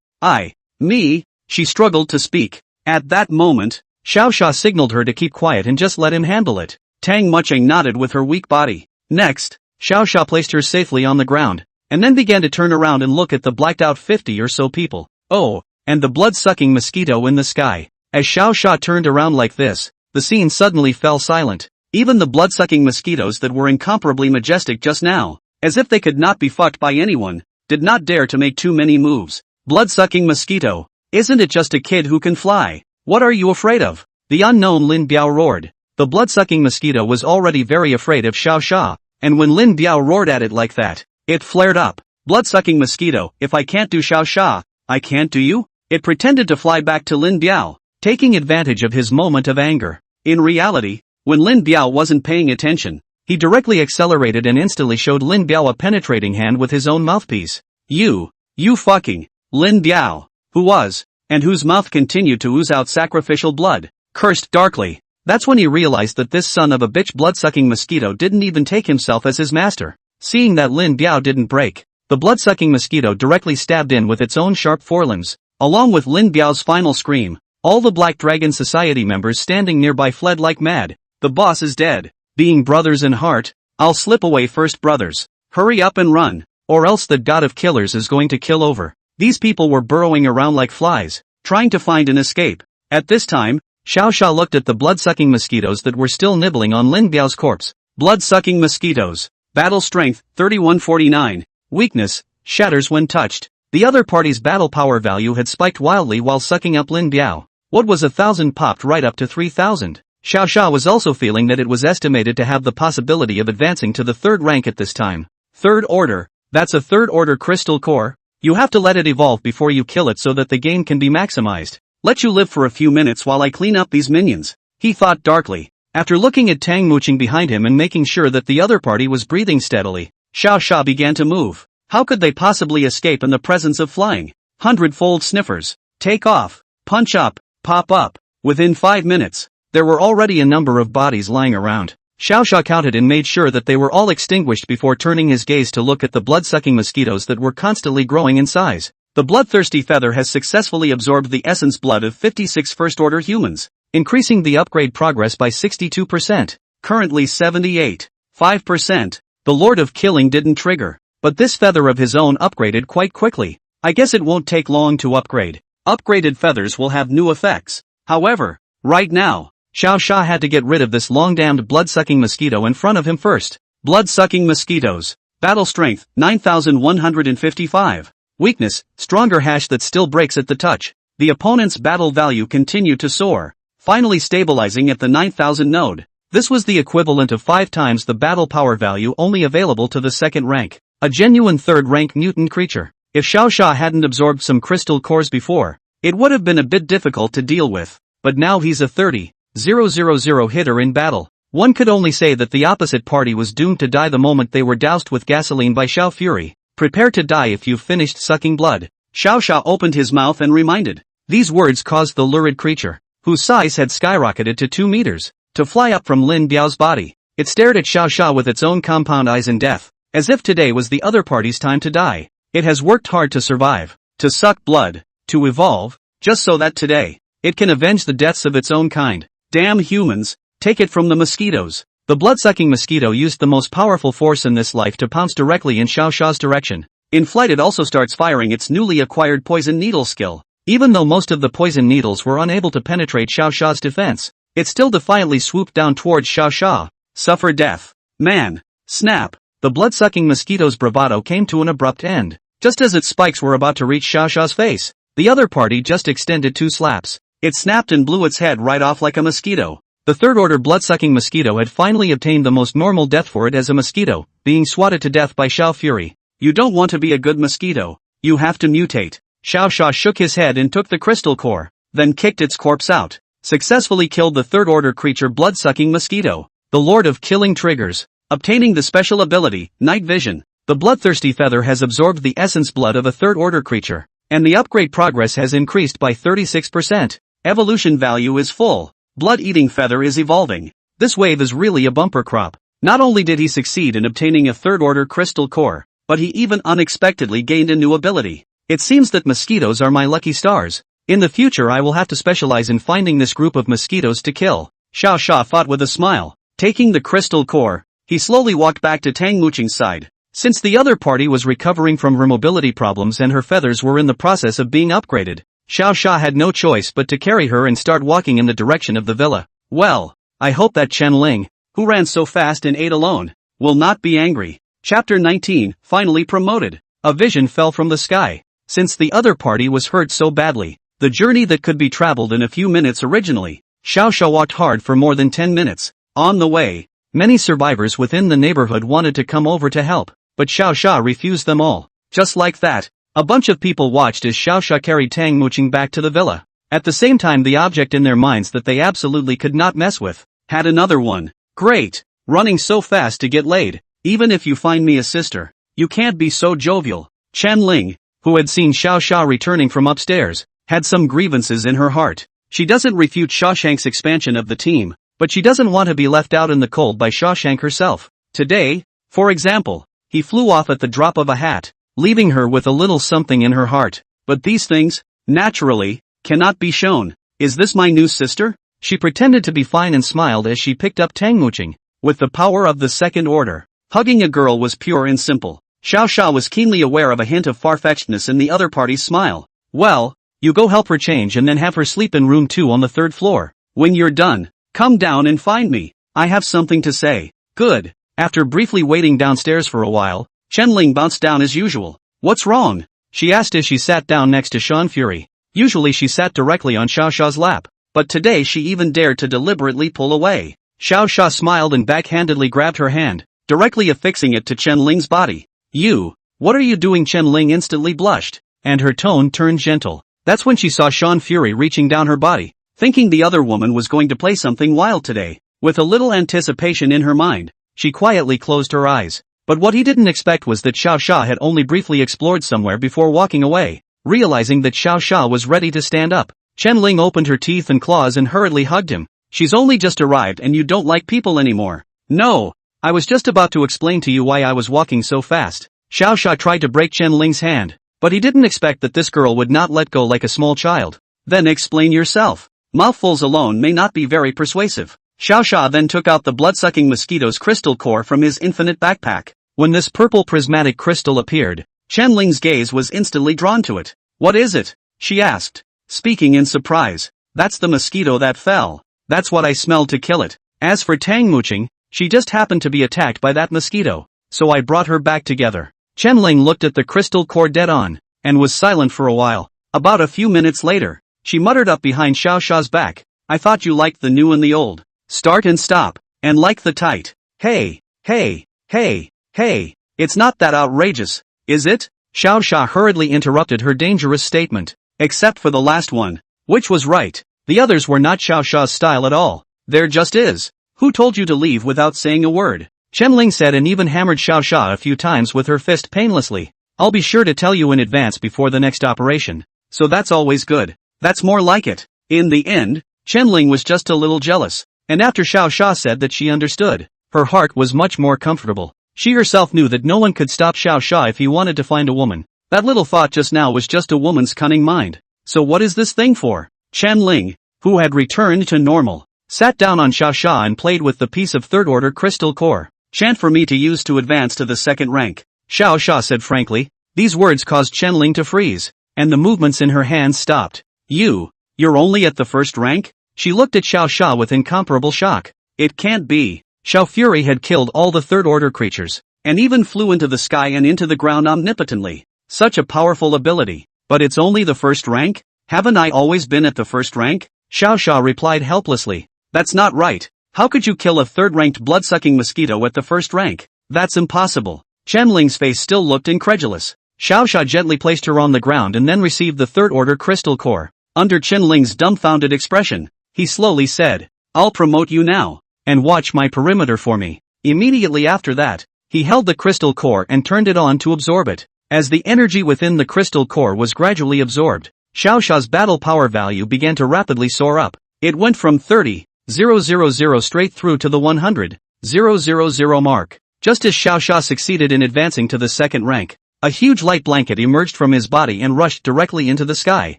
S1: Me, she struggled to speak. At that moment, Xiao Xia signaled her to keep quiet and just let him handle it. Tang Muqing nodded with her weak body. Next, Xiao Xia placed her safely on the ground, and then began to turn around and look at the blacked-out 50 or so people. Oh, and the blood-sucking mosquito in the sky. As Xiao Xia turned around like this, the scene suddenly fell silent. Even the blood-sucking mosquitoes that were incomparably majestic just now, as if they could not be fucked by anyone, did not dare to make too many moves. Blood-sucking mosquito, isn't it just a kid who can fly? What are you afraid of? The unknown Lin Biao roared. The blood-sucking mosquito was already very afraid of Xiao Xia, and when Lin Biao roared at it like that, it flared up. Blood-sucking mosquito, if I can't do Xiao Xia, I can't do you? It pretended to fly back to Lin Biao, taking advantage of his moment of anger. In reality, when Lin Biao wasn't paying attention, he directly accelerated and instantly showed Lin Biao a penetrating hand with his own mouthpiece. You fucking, Lin Biao, who was, and whose mouth continued to ooze out sacrificial blood, cursed darkly. That's when he realized that this son of a bitch blood-sucking mosquito didn't even take himself as his master. Seeing that Lin Biao didn't break, the blood-sucking mosquito directly stabbed in with its own sharp forelimbs, along with Lin Biao's final scream. All the Black Dragon Society members standing nearby fled like mad. The boss is dead. Being brothers in heart, I'll slip away first, brothers. Hurry up and run, or else the god of killers is going to kill over. These people were burrowing around like flies, trying to find an escape. At this time, Xiao Xia looked at the blood-sucking mosquitoes that were still nibbling on Lin Biao's corpse. Blood-sucking mosquitoes. Battle strength, 3149. Weakness, shatters when touched. The other party's battle power value had spiked wildly while sucking up Lin Biao. What was 1,000 popped right up to 3,000. Xiao Xia was also feeling that it was estimated to have the possibility of advancing to the 3rd rank at this time. 3rd order. That's a 3rd order crystal core. You have to let it evolve before you kill it so that the gain can be maximized. Let you live for a few minutes while I clean up these minions, he thought darkly. After looking at Tang mooching behind him and making sure that the other party was breathing steadily, Xiao Xia began to move. How could they possibly escape in the presence of flying? 100-fold sniffers. Take off. Punch up. Pop up. Within 5 minutes, there were already a number of bodies lying around. Xiao Xia counted and made sure that they were all extinguished before turning his gaze to look at the blood-sucking mosquitoes that were constantly growing in size. The bloodthirsty feather has successfully absorbed the essence blood of 56 first-order humans, increasing the upgrade progress by 62%, currently 78.5%. The Lord of Killing didn't trigger, but this feather of his own upgraded quite quickly. I guess it won't take long to upgrade. Upgraded feathers will have new effects. However, right now, Xiao Xia had to get rid of this long-damned blood-sucking mosquito in front of him first. Blood-sucking mosquitoes. Battle strength, 9,155. Weakness, stronger hash that still breaks at the touch. The opponent's battle value continued to soar, finally stabilizing at the 9,000 node. This was the equivalent of 5 times the battle power value only available to the 2nd rank. A genuine 3rd rank mutant creature. If Xiao Xia hadn't absorbed some crystal cores before, it would have been a bit difficult to deal with. But now he's a 30,000 hitter in battle. One could only say that the opposite party was doomed to die the moment they were doused with gasoline by Xiao Fury. Prepare to die if you've finished sucking blood. Xiao Xia opened his mouth and reminded. These words caused the lurid creature, whose size had skyrocketed to 2 meters, to fly up from Lin Biao's body. It stared at Xiao Xia with its own compound eyes in death, as if today was the other party's time to die. It has worked hard to survive, to suck blood, to evolve, just so that today, it can avenge the deaths of its own kind. Damn humans, take it from the mosquitoes. The blood-sucking mosquito used the most powerful force in this life to pounce directly in Xiao Xia's direction. In flight it also starts firing its newly acquired poison needle skill. Even though most of the poison needles were unable to penetrate Xiao Xia's defense, it still defiantly swooped down towards Xiao Xia. Suffer death. Man. Snap. The blood-sucking mosquito's bravado came to an abrupt end. Just as its spikes were about to reach Xiao Xia's face, the other party just extended 2 slaps. It snapped and blew its head right off like a mosquito. The 3rd-order blood-sucking mosquito had finally obtained the most normal death for it as a mosquito, being swatted to death by Xiao Fury. You don't want to be a good mosquito. You have to mutate. Xiao Xia shook his head and took the crystal core, then kicked its corpse out. Successfully killed the 3rd-order creature blood-sucking mosquito. The Lord of Killing triggers. Obtaining the special ability, Night Vision. The bloodthirsty feather has absorbed the essence blood of a 3rd-order creature, and the upgrade progress has increased by 36%. Evolution value is full. Blood-eating feather is evolving. This wave is really a bumper crop. Not only did he succeed in obtaining a 3rd-order crystal core, but he even unexpectedly gained a new ability. It seems that mosquitoes are my lucky stars. In the future I will have to specialize in finding this group of mosquitoes to kill. Xiao Xia thought with a smile. Taking the crystal core, he slowly walked back to Tang Muching's side. Since the other party was recovering from her mobility problems and her feathers were in the process of being upgraded, Xiao Xia had no choice but to carry her and start walking in the direction of the villa. Well, I hope that Chen Ling, who ran so fast and ate alone, will not be angry. Chapter 19, finally promoted. A vision fell from the sky. Since the other party was hurt so badly, the journey that could be traveled in a few minutes originally, Xiao Xia walked hard for more than 10 minutes. On the way, many survivors within the neighborhood wanted to come over to help, but Xiao Xia refused them all. Just like that, a bunch of people watched as Xiao Xia carried Tang Muching back to the villa. At the same time the object in their minds that they absolutely could not mess with, had another one. Great! Running so fast to get laid. Even if you find me a sister, you can't be so jovial. Chen Ling, who had seen Xiao Xia returning from upstairs, had some grievances in her heart. She doesn't refute Shawshank's expansion of the team, but she doesn't want to be left out in the cold by Shawshank herself. Today, for example, he flew off at the drop of a hat, leaving her with a little something in her heart. But these things, naturally, cannot be shown. is this my new sister? She pretended to be fine and smiled as she picked up tangmuching. With the power of the second order, hugging a girl was pure and simple. Xiao Xia was keenly aware of a hint of far-fetchedness in the other party's smile. Well, you go help her change and then have her sleep in room 2 on the 3rd floor. When you're done, come down and find me. I have something to say. Good. After briefly waiting downstairs for a while, Chenling bounced down as usual. What's wrong? She asked as she sat down next to Shan Fury. Usually she sat directly on Xiao Xia's lap, but today she even dared to deliberately pull away. Xiao Xia smiled and backhandedly grabbed her hand, directly affixing it to Chenling's body. You, what are you doing? Chenling instantly blushed, and her tone turned gentle. That's when she saw Shan Fury reaching down her body, thinking the other woman was going to play something wild today. With a little anticipation in her mind, she quietly closed her eyes. But what he didn't expect was that Xiao Xia had only briefly explored somewhere before walking away. Realizing that Xiao Xia was ready to stand up, Chenling opened her teeth and claws and hurriedly hugged him. She's only just arrived and you don't like people anymore. No, I was just about to explain to you why I was walking so fast. Xiao Xia tried to break Chenling's hand, but he didn't expect that this girl would not let go like a small child. Then explain yourself. Mouthfuls alone may not be very persuasive. Xiao Xia then took out the blood-sucking mosquito's crystal core from his infinite backpack. When this purple prismatic crystal appeared, Chenling's gaze was instantly drawn to it. What is it? She asked, speaking in surprise. That's the mosquito that fell. That's what I smelled to kill it. As for Tangmuching, she just happened to be attacked by that mosquito, so I brought her back together. Chenling looked at the crystal core dead on, and was silent for a while. About a few minutes later, she muttered up behind Xiao Xia's back. I thought you liked the new and the old. Start and stop, and like the tight. Hey, hey, hey, hey, it's not that outrageous, is it? Xiao Xia hurriedly interrupted her dangerous statement. Except for the last one, which was right. The others were not Xiao Xia's style at all. There just is. Who told you to leave without saying a word? Chenling said and even hammered Xiao Xia a few times with her fist painlessly. I'll be sure to tell you in advance before the next operation. So that's always good. That's more like it. In the end, Chenling was just a little jealous. And after Xiao Xia said that she understood, her heart was much more comfortable. She herself knew that no one could stop Xiao Xia if he wanted to find a woman. That little thought just now was just a woman's cunning mind. So what is this thing for? Chenling, who had returned to normal, sat down on Xiao Xia and played with the piece of third-order crystal core. Chant for me to use to advance to the second rank. Xiao Xia said frankly. These words caused Chenling to freeze, and the movements in her hands stopped. You're only at the first rank? She looked at Xiao Xia with incomparable shock. It can't be. Xiao Fury had killed all the third-order creatures, and even flew into the sky and into the ground omnipotently. Such a powerful ability. But it's only the first rank? Haven't I always been at the first rank? Xiao Xia replied helplessly. That's not right. How could you kill a third-ranked blood-sucking mosquito at the first rank? That's impossible. Chenling's face still looked incredulous. Xiao Xia gently placed her on the ground and then received the third-order crystal core. Under Chenling's dumbfounded expression, he slowly said, I'll promote you now, and watch my perimeter for me. Immediately after that, he held the crystal core and turned it on to absorb it. As the energy within the crystal core was gradually absorbed, Xiao Xia's battle power value began to rapidly soar up. It went from 30,000 straight through to the 100,000 mark. Just as Xiao Xia succeeded in advancing to the second rank, a huge light blanket emerged from his body and rushed directly into the sky.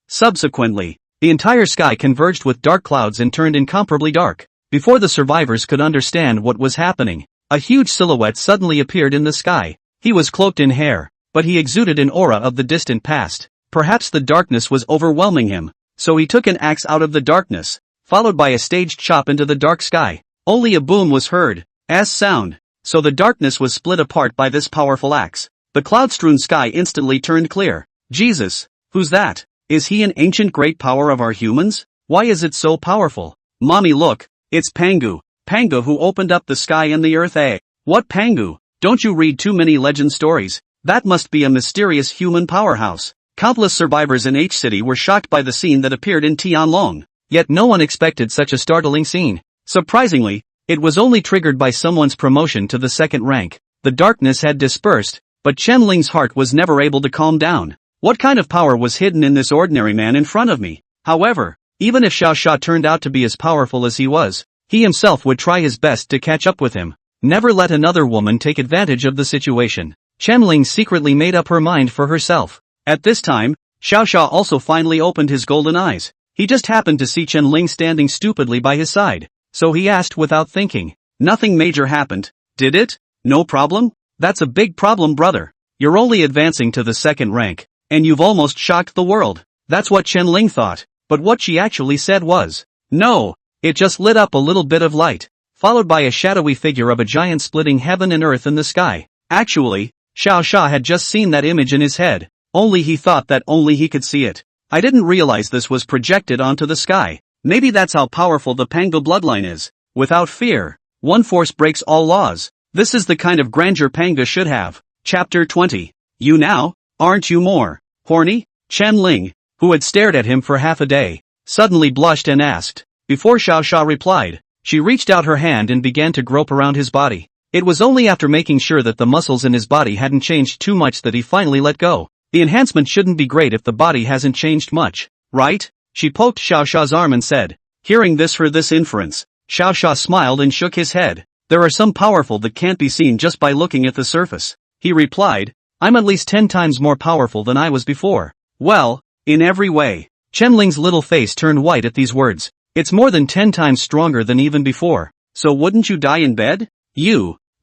S1: Subsequently, the entire sky converged with dark clouds and turned incomparably dark. Before the survivors could understand what was happening, a huge silhouette suddenly appeared in the sky. He was cloaked in hair, but he exuded an aura of the distant past. Perhaps the darkness was overwhelming him, so he took an axe out of the darkness, followed by a staged chop into the dark sky. Only a boom was heard, as sound, so the darkness was split apart by this powerful axe. The cloud-strewn sky instantly turned clear. Jesus, who's that? Is he an ancient great power of our humans? Why is it so powerful? Mommy look, it's Pangu. Pangu who opened up the sky and the earth. What Pangu? Don't you read too many legend stories? That must be a mysterious human powerhouse. Countless survivors in H-City were shocked by the scene that appeared in Tianlong. Yet no one expected such a startling scene. Surprisingly, it was only triggered by someone's promotion to the second rank. The darkness had dispersed, but Chenling's heart was never able to calm down. What kind of power was hidden in this ordinary man in front of me? However, even if Xiao Xia turned out to be as powerful as he was, he himself would try his best to catch up with him. Never let another woman take advantage of the situation. Chenling secretly made up her mind for herself. At this time, Xiao Xia also finally opened his golden eyes. He just happened to see Chen Ling standing stupidly by his side, so he asked without thinking. Nothing major happened, did it? No problem? That's a big problem, brother. You're only advancing to the second rank, and you've almost shocked the world. That's what Chen Ling thought, but what she actually said was, no. It just lit up a little bit of light, followed by a shadowy figure of a giant splitting heaven and earth in the sky. Actually, Xiao Sha had just seen that image in his head, only he thought that only he could see it. I didn't realize this was projected onto the sky. Maybe that's how powerful the Panga bloodline is. Without fear, one force breaks all laws. This is the kind of grandeur Panga should have. Chapter 20. You now, aren't you more horny? Chen Ling, who had stared at him for half a day, suddenly blushed and asked. Before Xiao Sha replied, she reached out her hand and began to grope around his body. It was only after making sure that the muscles in his body hadn't changed too much that he finally let go. The enhancement shouldn't be great if the body hasn't changed much, right? She poked Xiao Sha's arm and said. Hearing this for this inference, Xiao Sha smiled and shook his head. There are some powerful that can't be seen just by looking at the surface. He replied, I'm at least 10 times more powerful than I was before. Well, in every way. Chen Ling's little face turned white at these words. It's more than 10 times stronger than even before. So wouldn't you die in bed?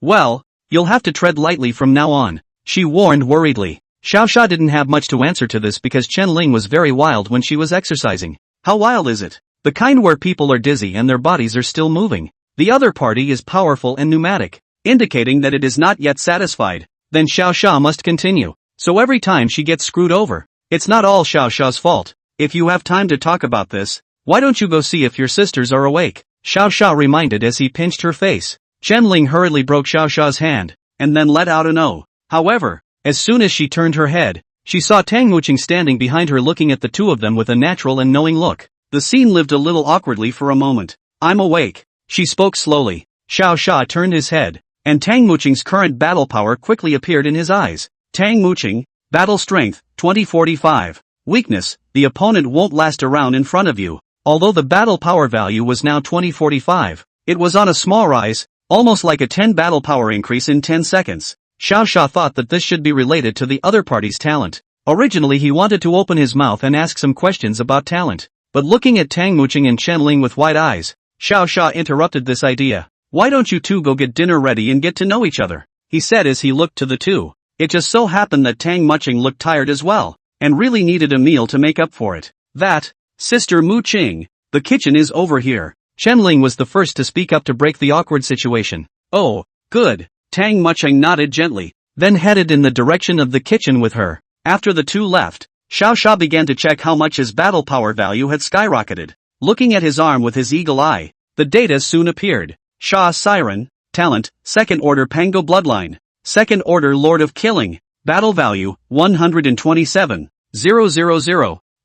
S1: Well, you'll have to tread lightly from now on, she warned worriedly. Xiao Sha didn't have much to answer to this because Chen Ling was very wild when she was exercising. How wild is it? The kind where people are dizzy and their bodies are still moving. The other party is powerful and pneumatic, indicating that it is not yet satisfied. Then Xiao Sha must continue. So every time she gets screwed over. It's not all Xiao Sha's fault. If you have time to talk about this, why don't you go see if your sisters are awake? Xiao Sha reminded as he pinched her face. Chen Ling hurriedly broke Xiao Sha's hand, and then let out an "oh." However, as soon as she turned her head, she saw Tang Muqing standing behind her looking at the two of them with a natural and knowing look. The scene lived a little awkwardly for a moment. I'm awake, she spoke slowly. Xiao Sha turned his head, and Tang Muqing's current battle power quickly appeared in his eyes. Tang Muqing, battle strength, 2045. Weakness, the opponent won't last a round in front of you. Although the battle power value was now 2045, it was on a small rise, almost like a 10 battle power increase in 10 seconds. Xiao Sha thought that this should be related to the other party's talent. Originally he wanted to open his mouth and ask some questions about talent, but looking at Tang Muqing and Chen Ling with wide eyes, Xiao Sha interrupted this idea. Why don't you two go get dinner ready and get to know each other? He said as he looked to the two. It just so happened that Tang Muqing looked tired as well, and really needed a meal to make up for it. Sister Muqing, the kitchen is over here. Chen Ling was the first to speak up to break the awkward situation. Oh, good. Tang Muqing nodded gently, then headed in the direction of the kitchen with her. After the two left, Xiao Sha began to check how much his battle power value had skyrocketed. Looking at his arm with his eagle eye, the data soon appeared. Sha Siren, talent, second order Pango bloodline, second order Lord of Killing, battle value, 127,000.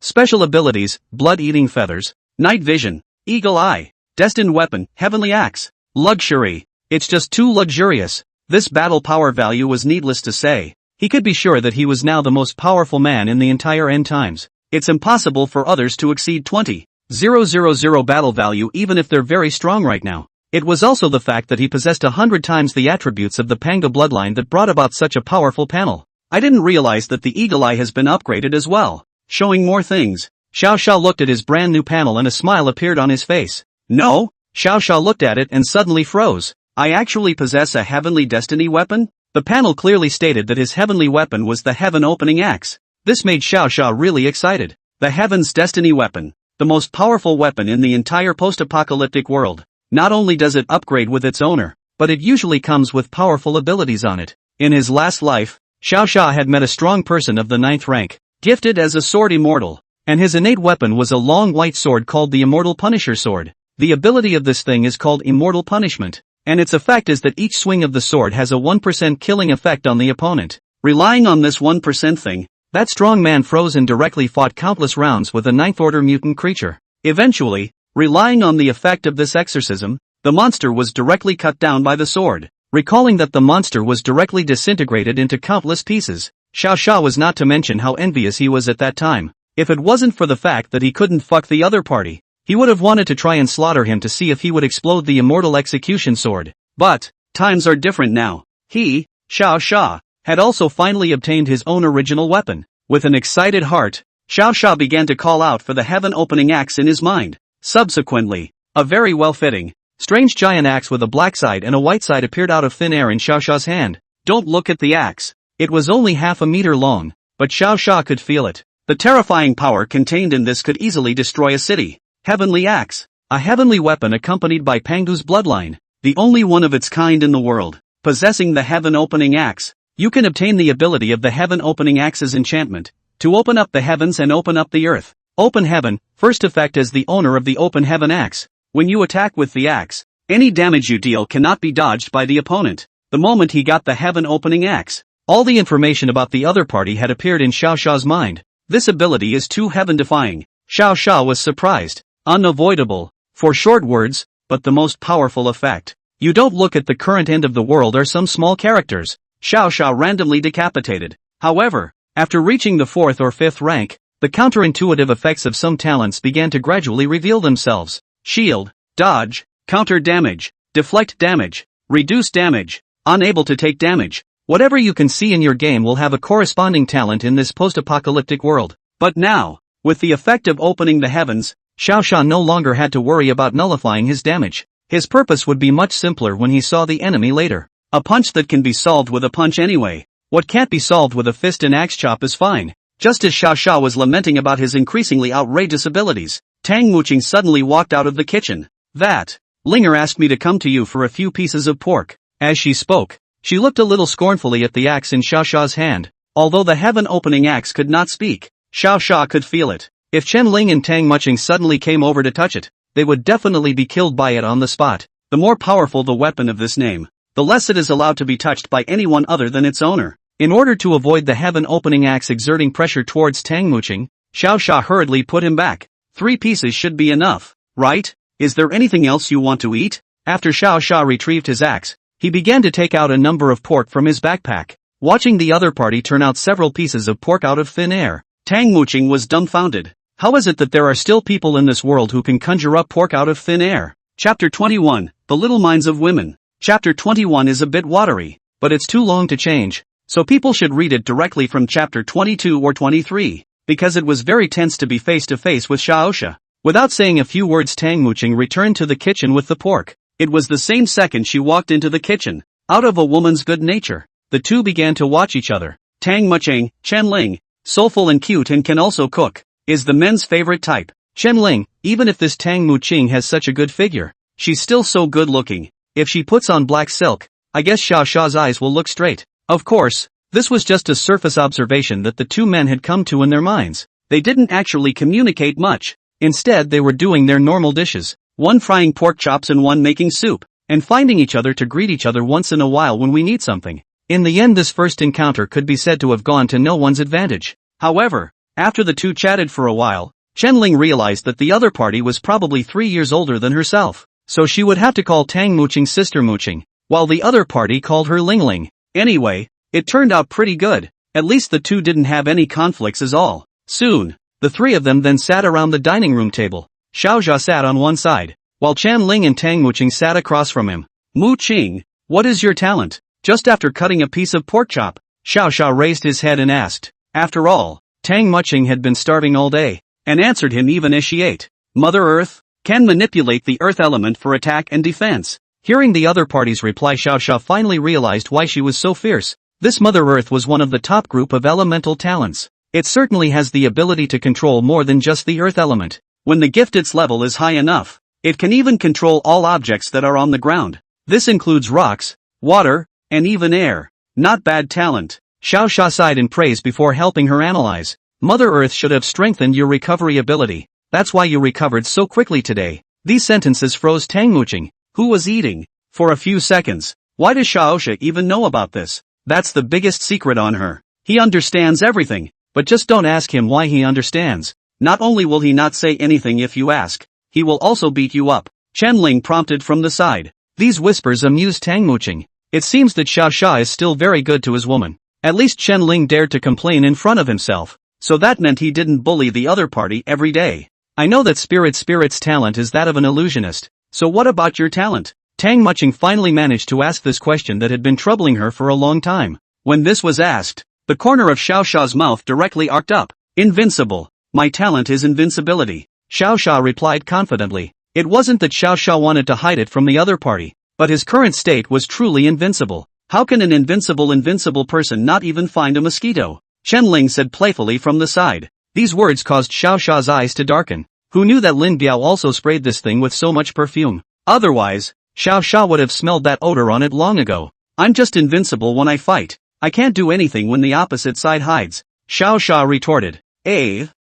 S1: Special abilities, blood-eating feathers, night vision, eagle eye, destined weapon, heavenly axe, luxury. It's just too luxurious. This battle power value was needless to say. He could be sure that he was now the most powerful man in the entire end times. It's impossible for others to exceed 20,000 battle value even if they're very strong right now. It was also the fact that he possessed 100 times the attributes of the Panga bloodline that brought about such a powerful panel. I didn't realize that the eagle eye has been upgraded as well, showing more things. Xiao Sha looked at his brand new panel and a smile appeared on his face. No? Xiao Sha looked at it and suddenly froze. I actually possess a heavenly destiny weapon? The panel clearly stated that his heavenly weapon was the heaven opening axe. This made Xiao Sha really excited. The heaven's destiny weapon, the most powerful weapon in the entire post-apocalyptic world. Not only does it upgrade with its owner, but it usually comes with powerful abilities on it. In his last life, Xiao Sha had met a strong person of the 9th rank, gifted as a sword immortal, and his innate weapon was a long white sword called the Immortal Punisher Sword. The ability of this thing is called Immortal Punishment, and its effect is that each swing of the sword has a 1% killing effect on the opponent. Relying on this 1% thing, that strong man froze and directly fought countless rounds with a 9th order mutant creature. Eventually, relying on the effect of this exorcism, the monster was directly cut down by the sword. Recalling that the monster was directly disintegrated into countless pieces, Xiao Sha was not to mention how envious he was at that time. If it wasn't for the fact that he couldn't fuck the other party, he would have wanted to try and slaughter him to see if he would explode the immortal execution sword. But, times are different now. He, Xiao Sha, had also finally obtained his own original weapon. With an excited heart, Xiao Sha began to call out for the heaven-opening axe in his mind. Subsequently, a very well-fitting, strange giant axe with a black side and a white side appeared out of thin air in Xiao Sha's hand. Don't look at the axe. It was only half a meter long, but Xiao Sha could feel it. The terrifying power contained in this could easily destroy a city. Heavenly axe. A heavenly weapon accompanied by Pangu's bloodline. The only one of its kind in the world. Possessing the heaven-opening axe. You can obtain the ability of the heaven-opening axe's enchantment. To open up the heavens and open up the earth. Open heaven, first effect as the owner of the open heaven axe. When you attack with the axe, any damage you deal cannot be dodged by the opponent. The moment he got the heaven-opening axe, all the information about the other party had appeared in Xiao Sha's mind. This ability is too heaven-defying. Xiao Sha was surprised. Unavoidable. For short words, but the most powerful effect. You don't look at the current end of the world or some small characters. Xiao Sha randomly decapitated. However, after reaching the 4th or 5th rank, the counterintuitive effects of some talents began to gradually reveal themselves. Shield, dodge, counter damage, deflect damage, reduce damage, unable to take damage. Whatever you can see in your game will have a corresponding talent in this post-apocalyptic world. But now, with the effect of opening the heavens, Xiao Sha no longer had to worry about nullifying his damage. His purpose would be much simpler when he saw the enemy later. A punch that can be solved with a punch anyway. What can't be solved with a fist and axe chop is fine. Just as Xiao Sha was lamenting about his increasingly outrageous abilities, Tang Muqing suddenly walked out of the kitchen. That Linger asked me to come to you for a few pieces of pork. As she spoke, she looked a little scornfully at the axe in Xiao Sha's hand. Although the heaven-opening axe could not speak, Xiao Sha could feel it. If Chen Ling and Tang Muqing suddenly came over to touch it, they would definitely be killed by it on the spot. The more powerful the weapon of this name, the less it is allowed to be touched by anyone other than its owner. In order to avoid the heaven-opening axe exerting pressure towards Tang Muqing, Xiao Sha hurriedly put him back. 3 pieces should be enough, right? Is there anything else you want to eat? After Xiao Sha retrieved his axe, he began to take out a number of pork from his backpack. Watching the other party turn out several pieces of pork out of thin air, Tang Muqing was dumbfounded. How is it that there are still people in this world who can conjure up pork out of thin air? Chapter 21, The Little Minds of Women. Chapter 21 is a bit watery, but it's too long to change, so people should read it directly from chapter 22 or 23, because it was very tense to be face to face with Xiao Sha. Without saying a few words, Tang Muqing returned to the kitchen with the pork. It was the same second she walked into the kitchen. Out of a woman's good nature, the two began to watch each other. Tang Muqing, Chen Ling, soulful and cute and can also cook, is the men's favorite type. Chen Ling, even if this Tang Muqing has such a good figure, she's still so good looking. If she puts on black silk, I guess Xiao Sha's eyes will look straight. Of course, this was just a surface observation that the two men had come to in their minds. They didn't actually communicate much. Instead, they were doing their normal dishes. One frying pork chops and one making soup, and finding each other to greet each other once in a while when we need something. In the end, this first encounter could be said to have gone to no one's advantage. However, after the two chatted for a while, Chen Ling realized that the other party was probably 3 years older than herself, so she would have to call Tang Muqing Sister Muqing, while the other party called her Ling Ling. Anyway, it turned out pretty good. At least the two didn't have any conflicts at all. Soon, the three of them then sat around the dining room table. Xiao Sha sat on one side, while Chen Ling and Tang Muqing sat across from him. Muqing, what is your talent? Just after cutting a piece of pork chop, Xiao Sha raised his head and asked. After all, Tang Muqing had been starving all day, and answered him even as she ate. Mother Earth, can manipulate the earth element for attack and defense. Hearing the other party's reply, Xiao Sha finally realized why she was so fierce. This Mother Earth was one of the top group of elemental talents. It certainly has the ability to control more than just the earth element. When the gifted's level is high enough, it can even control all objects that are on the ground. This includes rocks, water, and even air. Not bad talent. Xiao Sha sighed in praise before helping her analyze. Mother Earth should have strengthened your recovery ability. That's why you recovered so quickly today. These sentences froze Tang Muqing, who was eating, for a few seconds. Why does Xiao Sha even know about this? That's the biggest secret on her. He understands everything, but just don't ask him why he understands. Not only will he not say anything if you ask, he will also beat you up. Chen Ling prompted from the side. These whispers amused Tang Muqing. It seems that Xiao Sha is still very good to his woman. At least Chen Ling dared to complain in front of himself, so that meant he didn't bully the other party every day. I know that Spirit's talent is that of an illusionist, so what about your talent? Tang Muqing finally managed to ask this question that had been troubling her for a long time. When this was asked, the corner of Xiao Sha's mouth directly arced up. Invincible. My talent is invincibility, Xiao Xia replied confidently. It wasn't that Xiao Xia wanted to hide it from the other party, but his current state was truly invincible. How can an invincible person not even find a mosquito? Chen Ling said playfully from the side. These words caused Xiao Xia's eyes to darken. Who knew that Lin Biao also sprayed this thing with so much perfume? Otherwise, Xiao Xia would have smelled that odor on it long ago. I'm just invincible when I fight. I can't do anything when the opposite side hides, Xiao Xia retorted.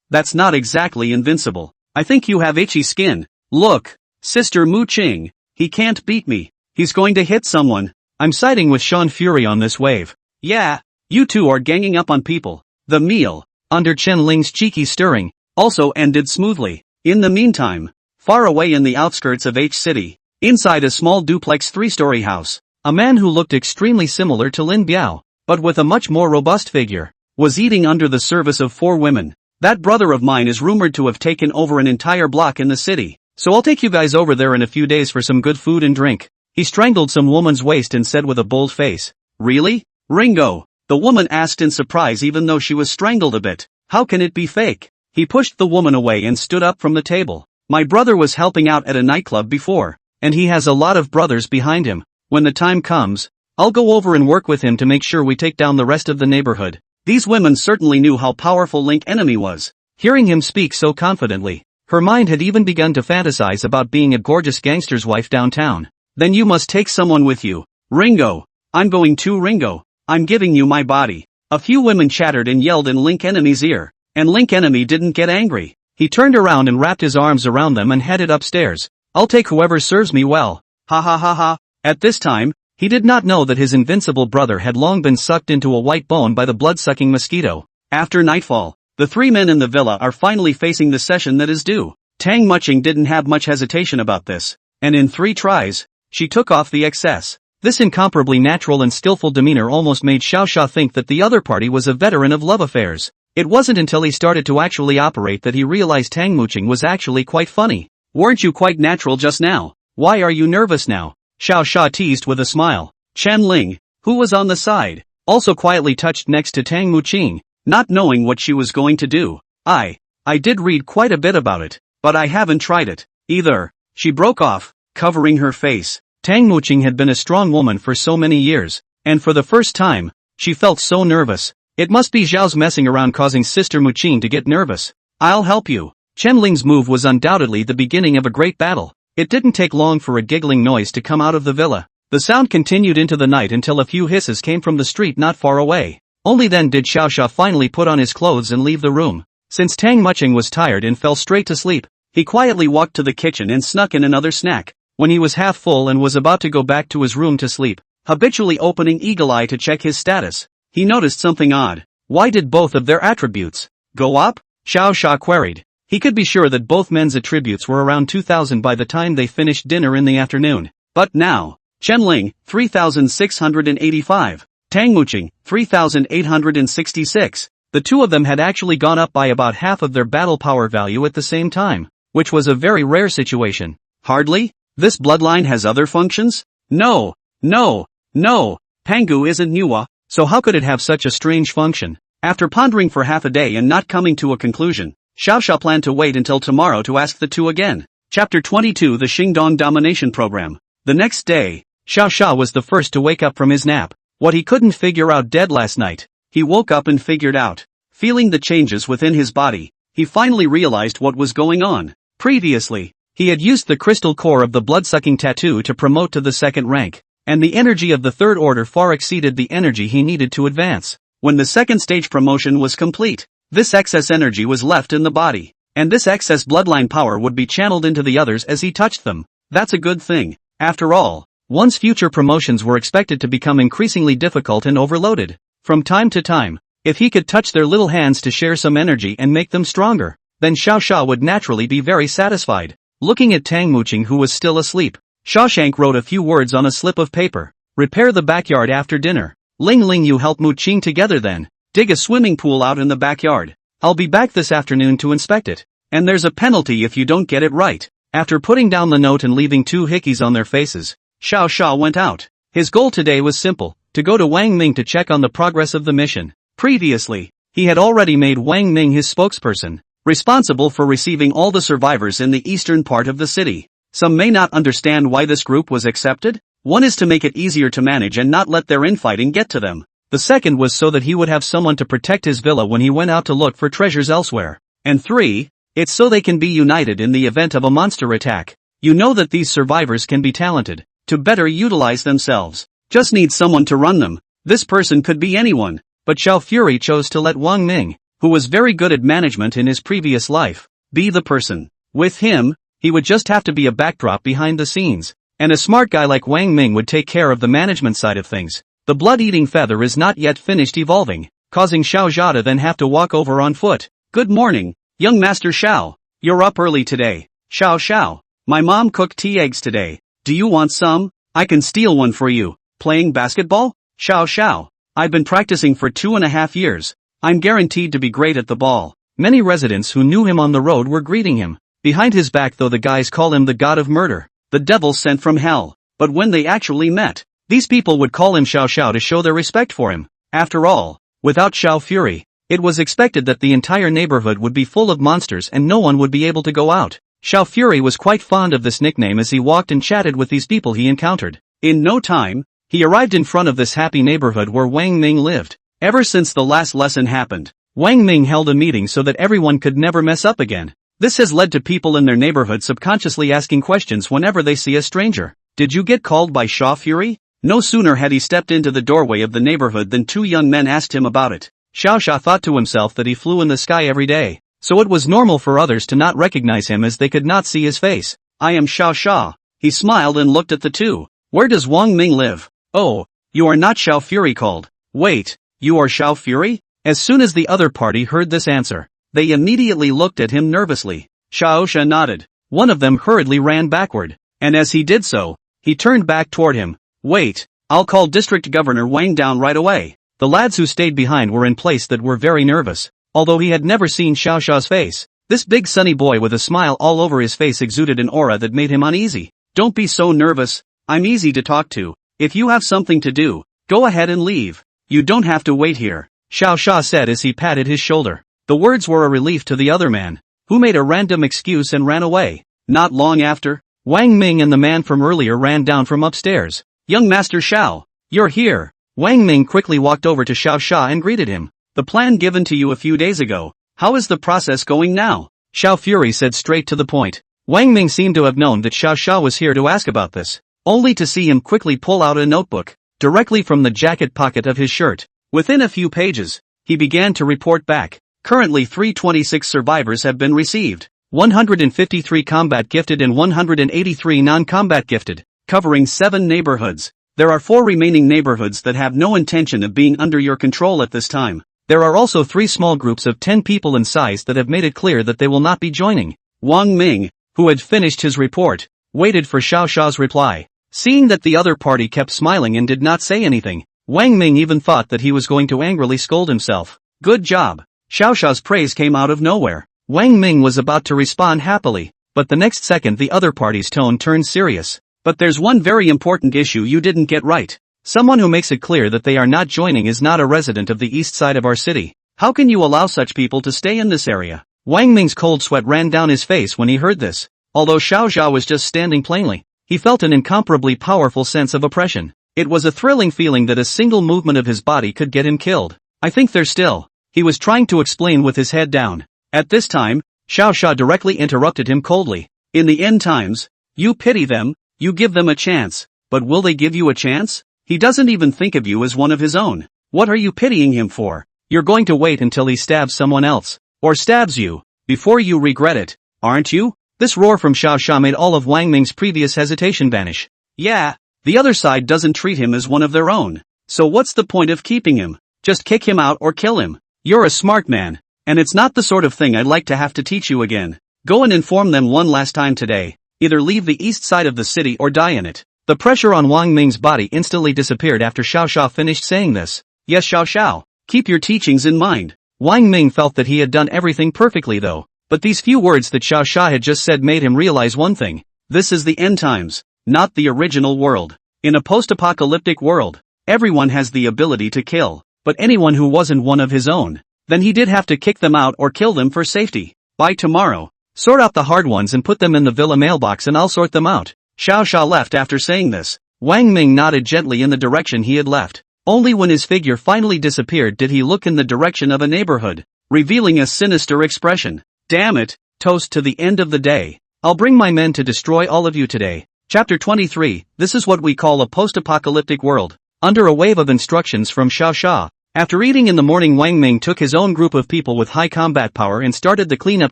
S1: That's not exactly invincible. I think you have itchy skin. Look, Sister Mu Qing, he can't beat me. He's going to hit someone. I'm siding with Sean Fury on this wave. Yeah, you two are ganging up on people. The meal, under Chen Ling's cheeky stirring, also ended smoothly. In the meantime, far away in the outskirts of H City, inside a small duplex 3-story house, a man who looked extremely similar to Lin Biao, but with a much more robust figure, was eating under the service of 4 women. That brother of mine is rumored to have taken over an entire block in the city, so I'll take you guys over there in a few days for some good food and drink. He strangled some woman's waist and said with a bold face. Really? Ringo? The woman asked in surprise even though she was strangled a bit. How can it be fake? He pushed the woman away and stood up from the table. My brother was helping out at a nightclub before, and he has a lot of brothers behind him. When the time comes, I'll go over and work with him to make sure we take down the rest of the neighborhood. These women certainly knew how powerful Link Enemy was. Hearing him speak so confidently, her mind had even begun to fantasize about being a gorgeous gangster's wife downtown. Then you must take someone with you. Ringo. I'm going too, Ringo. I'm giving you my body. A few women chattered and yelled in Link Enemy's ear, and Link Enemy didn't get angry. He turned around and wrapped his arms around them and headed upstairs. I'll take whoever serves me well. Ha ha ha ha. At this time, he did not know that his invincible brother had long been sucked into a white bone by the blood-sucking mosquito. After nightfall, the 3 men in the villa are finally facing the session that is due. Tang Muching didn't have much hesitation about this, and in 3 tries, she took off the excess. This incomparably natural and skillful demeanor almost made Xiao Xia think that the other party was a veteran of love affairs. It wasn't until he started to actually operate that he realized Tang Muching was actually quite funny. Weren't you quite natural just now? Why are you nervous now? Xiao Xia teased with a smile. Chen Ling, who was on the side, also quietly touched next to Tang Muching, not knowing what she was going to do. I did read quite a bit about it, but I haven't tried it, either. She broke off, covering her face. Tang Muching had been a strong woman for so many years, and for the first time, she felt so nervous. It must be Zhao's messing around causing Sister Muqing to get nervous. I'll help you. Chen Ling's move was undoubtedly the beginning of a great battle. It didn't take long for a giggling noise to come out of the villa. The sound continued into the night until a few hisses came from the street not far away. Only then did Xiao Xia finally put on his clothes and leave the room. Since Tang Muching was tired and fell straight to sleep, he quietly walked to the kitchen and snuck in another snack. When he was half full and was about to go back to his room to sleep, habitually opening Eagle Eye to check his status, he noticed something odd. Why did both of their attributes go up? Xiao Xia queried. He could be sure that both men's attributes were around 2,000 by the time they finished dinner in the afternoon. But now, Chen Ling, 3,685, Tang Muching, 3,866. The two of them had actually gone up by about half of their battle power value at the same time, which was a very rare situation. Hardly? This bloodline has other functions? No. Pangu isn't Nuwa, so how could it have such a strange function? After pondering for half a day and not coming to a conclusion, Xiao Xia planned to wait until tomorrow to ask the two again. Chapter 22 The Xingdong Domination Program. The next day, Xiao Xia was the first to wake up from his nap. What he couldn't figure out dead last night, he woke up and figured out. Feeling the changes within his body, he finally realized what was going on. Previously, he had used the crystal core of the blood-sucking tattoo to promote to the 2nd rank, and the energy of the 3rd order far exceeded the energy he needed to advance. When the 2nd stage promotion was complete, this excess energy was left in the body, and this excess bloodline power would be channeled into the others as he touched them. That's a good thing. After all, one's future promotions were expected to become increasingly difficult and overloaded. From time to time, if he could touch their little hands to share some energy and make them stronger, then Xiao Xia would naturally be very satisfied. Looking at Tang Muching who was still asleep, Shawshank wrote a few words on a slip of paper. Repair the backyard after dinner. Ling Ling, you help Muqing together then. Dig a swimming pool out in the backyard. I'll be back this afternoon to inspect it. And there's a penalty if you don't get it right. After putting down the note and leaving 2 hickeys on their faces, Xiao Xia went out. His goal today was simple, to go to Wang Ming to check on the progress of the mission. Previously, he had already made Wang Ming his spokesperson. responsible for receiving all the survivors in the eastern part of the city. Some may not understand why this group was accepted. One is to make it easier to manage and not let their infighting get to them. The second was so that he would have someone to protect his villa when he went out to look for treasures elsewhere. And 3, it's so they can be united in the event of a monster attack. You know that these survivors can be talented, to better utilize themselves. Just need someone to run them. This person could be anyone, but Xiao Fury chose to let Wang Ming, who was very good at management in his previous life, be the person. With him, he would just have to be a backdrop behind the scenes, and a smart guy like Wang Ming would take care of the management side of things. The blood-eating feather is not yet finished evolving, causing Xiao Zha to then have to walk over on foot. Good morning, young Master Xiao. You're up early today. Xiao. My mom cooked tea eggs today. Do you want some? I can steal one for you. Playing basketball? Xiao. I've been practicing for 2.5 years. I'm guaranteed to be great at the ball. Many residents who knew him on the road were greeting him. Behind his back though the guys call him the god of murder, the devil sent from hell. But when they actually met, these people would call him Xiao to show their respect for him. After all, without Xiao Fury, it was expected that the entire neighborhood would be full of monsters and no one would be able to go out. Xiao Fury was quite fond of this nickname as he walked and chatted with these people he encountered. In no time, he arrived in front of this happy neighborhood where Wang Ming lived. Ever since the last lesson happened, Wang Ming held a meeting so that everyone could never mess up again. This has led to people in their neighborhood subconsciously asking questions whenever they see a stranger. Did you get called by Xiao Fury? No sooner had he stepped into the doorway of the neighborhood than 2 young men asked him about it. Xiao thought to himself that he flew in the sky every day, so it was normal for others to not recognize him as they could not see his face. I am Xiao. He smiled and looked at the two. Where does Wang Ming live? Oh, you are not Xiao Fury called. Wait, you are Xiao Fury? As soon as the other party heard this answer, they immediately looked at him nervously. Xiao nodded. One of them hurriedly ran backward, and as he did so, he turned back toward him. Wait, I'll call District Governor Wang down right away. The lads who stayed behind were in place that were very nervous. Although he had never seen Xiao's face, this big sunny boy with a smile all over his face exuded an aura that made him uneasy. Don't be so nervous, I'm easy to talk to. If you have something to do, go ahead and leave. You don't have to wait here, Xiao said as he patted his shoulder. The words were a relief to the other man, who made a random excuse and ran away. Not long after, Wang Ming and the man from earlier ran down from upstairs. Young Master Xiao, you're here. Wang Ming quickly walked over to Xiao and greeted him. The plan given to you a few days ago, how is the process going now? Xiao Fury said straight to the point. Wang Ming seemed to have known that Xiao was here to ask about this, only to see him quickly pull out a notebook, directly from the jacket pocket of his shirt. Within a few pages, he began to report back. Currently 326 survivors have been received, 153 combat gifted and 183 non-combat gifted, covering 7 neighborhoods. There are 4 remaining neighborhoods that have no intention of being under your control at this time. There are also 3 small groups of 10 people in size that have made it clear that they will not be joining. Wang Ming, who had finished his report, waited for Xiao's reply. Seeing that the other party kept smiling and did not say anything, Wang Ming even thought that he was going to angrily scold himself. Good job. Xiao's praise came out of nowhere. Wang Ming was about to respond happily, but the next second the other party's tone turned serious. But there's one very important issue you didn't get right. Someone who makes it clear that they are not joining is not a resident of the east side of our city. How can you allow such people to stay in this area? Wang Ming's cold sweat ran down his face when he heard this. Although Xiao was just standing plainly, he felt an incomparably powerful sense of oppression. It was a thrilling feeling that a single movement of his body could get him killed. I think they're still. He was trying to explain with his head down. At this time, Xiao directly interrupted him coldly. In the end times, you pity them, you give them a chance, but will they give you a chance? He doesn't even think of you as one of his own. What are you pitying him for? You're going to wait until he stabs someone else, or stabs you, before you regret it, aren't you? This roar from Xiao made all of Wang Ming's previous hesitation vanish. Yeah, the other side doesn't treat him as one of their own, so what's the point of keeping him? Just kick him out or kill him. You're a smart man, and it's not the sort of thing I'd like to have to teach you again. Go and inform them one last time today. Either leave the east side of the city or die in it. The pressure on Wang Ming's body instantly disappeared after Xiao finished saying this. Yes Xiao, keep your teachings in mind. Wang Ming felt that he had done everything perfectly though, but these few words that Xiao had just said made him realize one thing. This is the end times, not the original world. In a post-apocalyptic world, everyone has the ability to kill, but anyone who wasn't one of his own, then he did have to kick them out or kill them for safety. By tomorrow, sort out the hard ones and put them in the villa mailbox and I'll sort them out. Xiao Xia left after saying this. Wang Ming nodded gently in the direction he had left. Only when his figure finally disappeared did he look in the direction of a neighborhood, revealing a sinister expression. Damn it, toast to the end of the day. I'll bring my men to destroy all of you today. Chapter 23, this is what we call a post-apocalyptic world. Under a wave of instructions from Xiao Xia, after eating in the morning, Wang Ming took his own group of people with high combat power and started the cleanup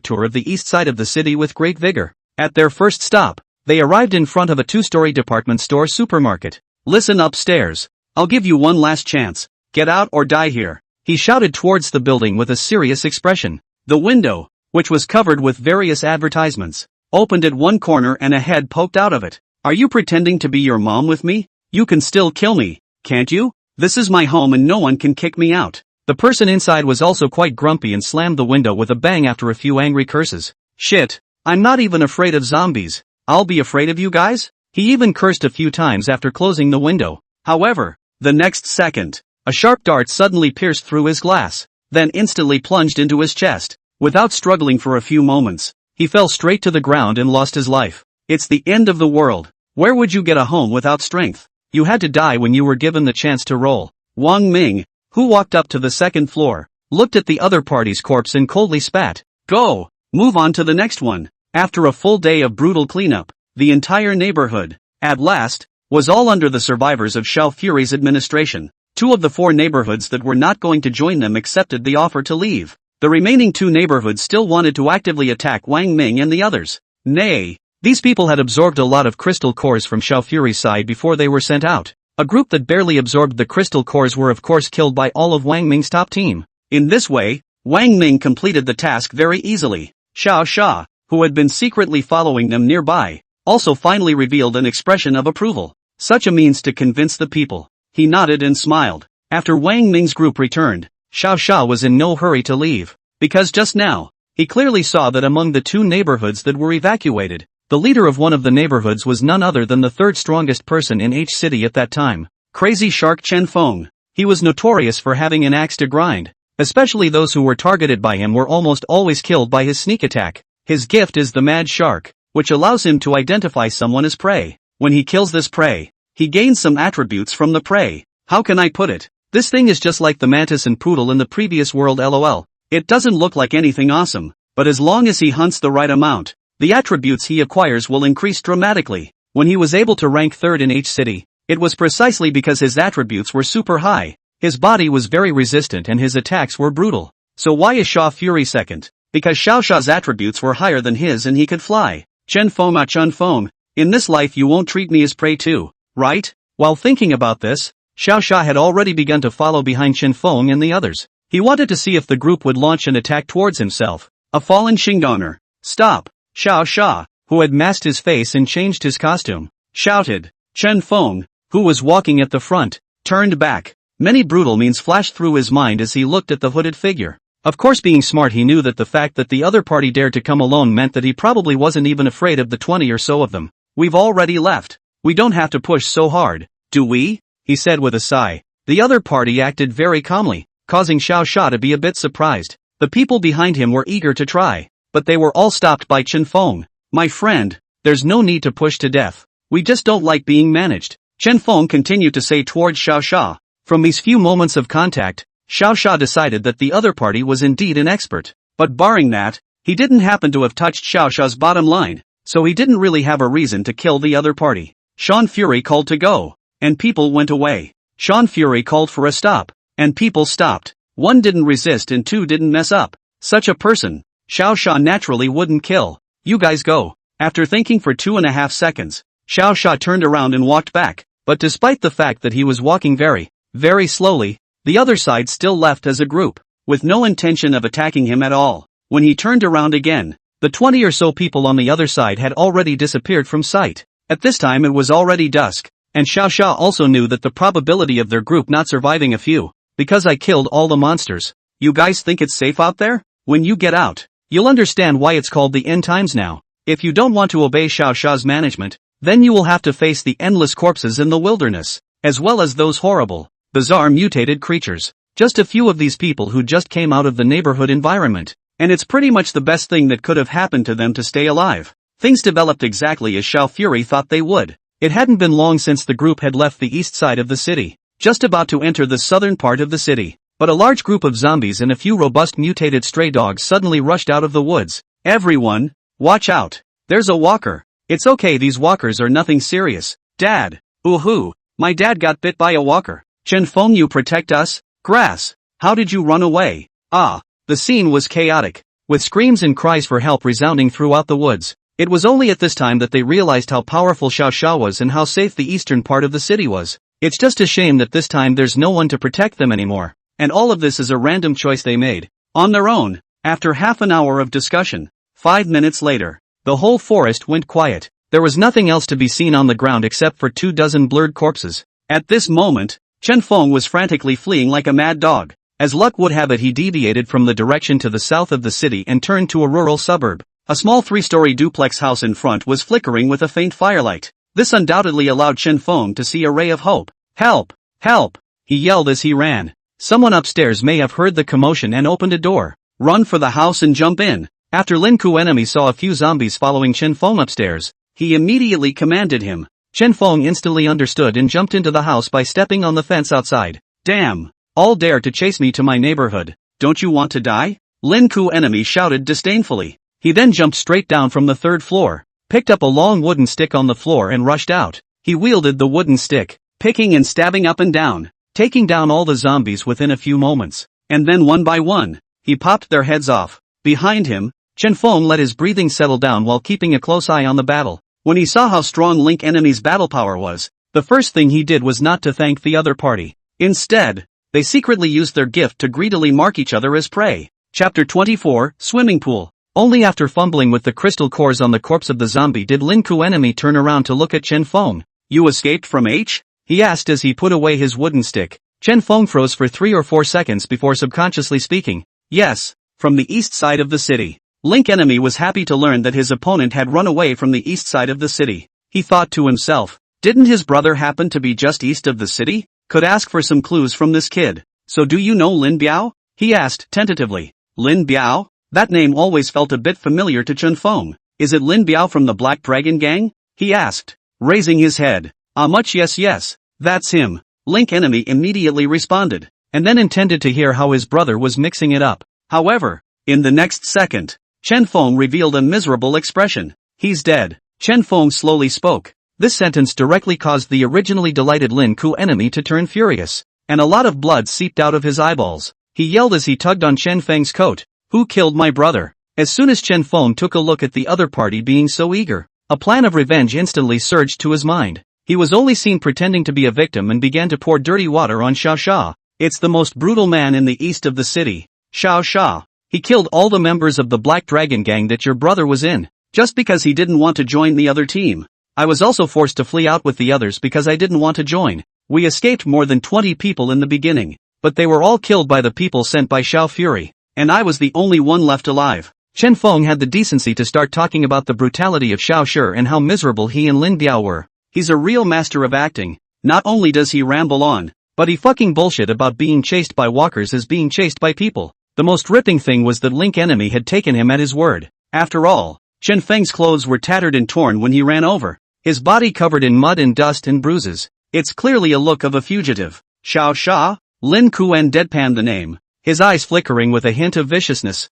S1: tour of the east side of the city with great vigor. At their first stop, they arrived in front of a two-story department store supermarket. Listen upstairs. I'll give you one last chance. Get out or die here. He shouted towards the building with a serious expression. The window, which was covered with various advertisements, opened at one corner and a head poked out of it. Are you pretending to be your mom with me? You can still kill me, can't you? This is my home and no one can kick me out. The person inside was also quite grumpy and slammed the window with a bang after a few angry curses. Shit, I'm not even afraid of zombies. I'll be afraid of you guys? He even cursed a few times after closing the window. However, the next second, a sharp dart suddenly pierced through his glass, then instantly plunged into his chest. Without struggling for a few moments, he fell straight to the ground and lost his life. It's the end of the world. Where would you get a home without strength? You had to die when you were given the chance to roll. Wang Ming, who walked up to the second floor, looked at the other party's corpse and coldly spat. Go! Move on to the next one. After a full day of brutal cleanup, the entire neighborhood, at last, was all under the survivors of Xiao Fury's administration. 2 of the 4 neighborhoods that were not going to join them accepted the offer to leave. The remaining 2 neighborhoods still wanted to actively attack Wang Ming and the others. Nay, these people had absorbed a lot of crystal cores from Xiao Fury's side before they were sent out. A group that barely absorbed the crystal cores were of course killed by all of Wang Ming's top team. In this way, Wang Ming completed the task very easily. Xiao Xia, who had been secretly following them nearby, also finally revealed an expression of approval. Such a means to convince the people. He nodded and smiled. After Wang Ming's group returned, Xiao Xia was in no hurry to leave, because just now, he clearly saw that among the 2 neighborhoods that were evacuated, the leader of one of the neighborhoods was none other than the 3rd strongest person in H City at that time, Crazy Shark Chen Feng. He was notorious for having an axe to grind, especially those who were targeted by him were almost always killed by his sneak attack. His gift is the Mad Shark, which allows him to identify someone as prey. When he kills this prey, he gains some attributes from the prey. How can I put it? This thing is just like the mantis and poodle in the previous world lol. It doesn't look like anything awesome, but as long as he hunts the right amount, the attributes he acquires will increase dramatically. When he was able to rank 3rd in H City, it was precisely because his attributes were super high. His body was very resistant and his attacks were brutal. So why is Xiao Fury 2nd? Because Xiao Xia's attributes were higher than his and he could fly. Chen Feng ah Chen Feng. In this life you won't treat me as prey too, right? While thinking about this, Xiao Xia had already begun to follow behind Chen Feng and the others. He wanted to see if the group would launch an attack towards himself. A fallen Shingoner. Stop! Xiao Xia, who had masked his face and changed his costume, shouted. Chen Feng, who was walking at the front, turned back. Many brutal means flashed through his mind as he looked at the hooded figure. Of course, being smart, he knew that the fact that the other party dared to come alone meant that he probably wasn't even afraid of the 20 or so of them. We've already left. We don't have to push so hard, do we? He said with a sigh. The other party acted very calmly, causing Xiao Xia to be a bit surprised. The people behind him were eager to try, but they were all stopped by Chen Feng. My friend, there's no need to push to death. We just don't like being managed, Chen Feng continued to say towards Xiao Xia. From these few moments of contact, Xiao Xia decided that the other party was indeed an expert. But barring that, he didn't happen to have touched Xiao Xia's bottom line, so he didn't really have a reason to kill the other party. Sean Fury called to go, and people went away. Sean Fury called for a stop, and people stopped. 1 didn't resist and 2 didn't mess up. Such a person, Xiao Xia naturally wouldn't kill. You guys go. After thinking for 2.5 seconds, Xiao Xia turned around and walked back, but despite the fact that he was walking very, very slowly, the other side still left as a group, with no intention of attacking him at all. When he turned around again, the 20 or so people on the other side had already disappeared from sight. At this time it was already dusk, and Xiao Xia also knew that the probability of their group not surviving a few, because I killed all the monsters. You guys think it's safe out there? When you get out, you'll understand why it's called the end times now. If you don't want to obey Xiao Xia's management, then you will have to face the endless corpses in the wilderness, as well as those horrible, bizarre mutated creatures. Just a few of these people who just came out of the neighborhood environment, and it's pretty much the best thing that could have happened to them to stay alive. Things developed exactly as Xiao Fury thought they would. It hadn't been long since the group had left the east side of the city, just about to enter the southern part of the city. But a large group of zombies and a few robust mutated stray dogs suddenly rushed out of the woods. Everyone, watch out. There's a walker. It's okay, these walkers are nothing serious. Dad. Ooh-hoo. My dad got bit by a walker. Chen Feng, you protect us? Grass. How did you run away? Ah. The scene was chaotic, with screams and cries for help resounding throughout the woods. It was only at this time that they realized how powerful Xiao Xia was and how safe the eastern part of the city was. It's just a shame that this time there's no one to protect them anymore. And all of this is a random choice they made. On their own. After half an hour of discussion, 5 minutes later, the whole forest went quiet. There was nothing else to be seen on the ground except for 24 blurred corpses. At this moment, Chen Feng was frantically fleeing like a mad dog. As luck would have it, he deviated from the direction to the south of the city and turned to a rural suburb. A small 3-story duplex house in front was flickering with a faint firelight. This undoubtedly allowed Chen Feng to see a ray of hope. Help! Help! He yelled as he ran. Someone upstairs may have heard the commotion and opened a door. Run for the house and jump in. After Lin Ku enemy saw a few zombies following Chen Feng upstairs, he immediately commanded him. Chen Feng instantly understood and jumped into the house by stepping on the fence outside. Damn! All dare to chase me to my neighborhood. Don't you want to die? Lin Ku enemy shouted disdainfully. He then jumped straight down from the 3rd floor, picked up a long wooden stick on the floor and rushed out. He wielded the wooden stick, picking and stabbing up and down, taking down all the zombies within a few moments. And then one by one, he popped their heads off. Behind him, Chen Feng let his breathing settle down while keeping a close eye on the battle. When he saw how strong Link enemy's battle power was, the first thing he did was not to thank the other party. Instead, they secretly used their gift to greedily mark each other as prey. Chapter 24, Swimming Pool. Only after fumbling with the crystal cores on the corpse of the zombie did Lin Ku enemy turn around to look at Chen Feng. You escaped from H? He asked as he put away his wooden stick. Chen Feng froze for 3 or 4 seconds before subconsciously speaking. Yes, from the east side of the city. Link enemy was happy to learn that his opponent had run away from the east side of the city. He thought to himself, didn't his brother happen to be just east of the city? Could ask for some clues from this kid. So do you know Lin Biao? He asked tentatively. Lin Biao? That name always felt a bit familiar to Chen Feng. Is it Lin Biao from the Black Dragon Gang? He asked, raising his head. Much yes, that's him. Link enemy immediately responded, and then intended to hear how his brother was mixing it up. However, in the next second, Chen Feng revealed a miserable expression. He's dead. Chen Feng slowly spoke. This sentence directly caused the originally delighted Lin Ku enemy to turn furious, and a lot of blood seeped out of his eyeballs. He yelled as he tugged on Chen Feng's coat. Who killed my brother? As soon as Chen Feng took a look at the other party being so eager, a plan of revenge instantly surged to his mind. He was only seen pretending to be a victim and began to pour dirty water on Xiao Xia. It's the most brutal man in the east of the city. Xiao Xia. He killed all the members of the Black Dragon Gang that your brother was in, just because he didn't want to join the other team. I was also forced to flee out with the others because I didn't want to join. We escaped more than 20 people in the beginning, but they were all killed by the people sent by Xiao Fury, and I was the only one left alive. Chen Feng had the decency to start talking about the brutality of Xiao Shi and how miserable he and Lin Biao were. He's a real master of acting. Not only does he ramble on, but he fucking bullshit about being chased by walkers as being chased by people. The most ripping thing was that Link enemy had taken him at his word. After all, Chen Feng's clothes were tattered and torn when he ran over, his body covered in mud and dust and bruises. It's clearly a look of a fugitive. Xiao Xia? Lin Kuan deadpanned the name, his eyes flickering with a hint of viciousness.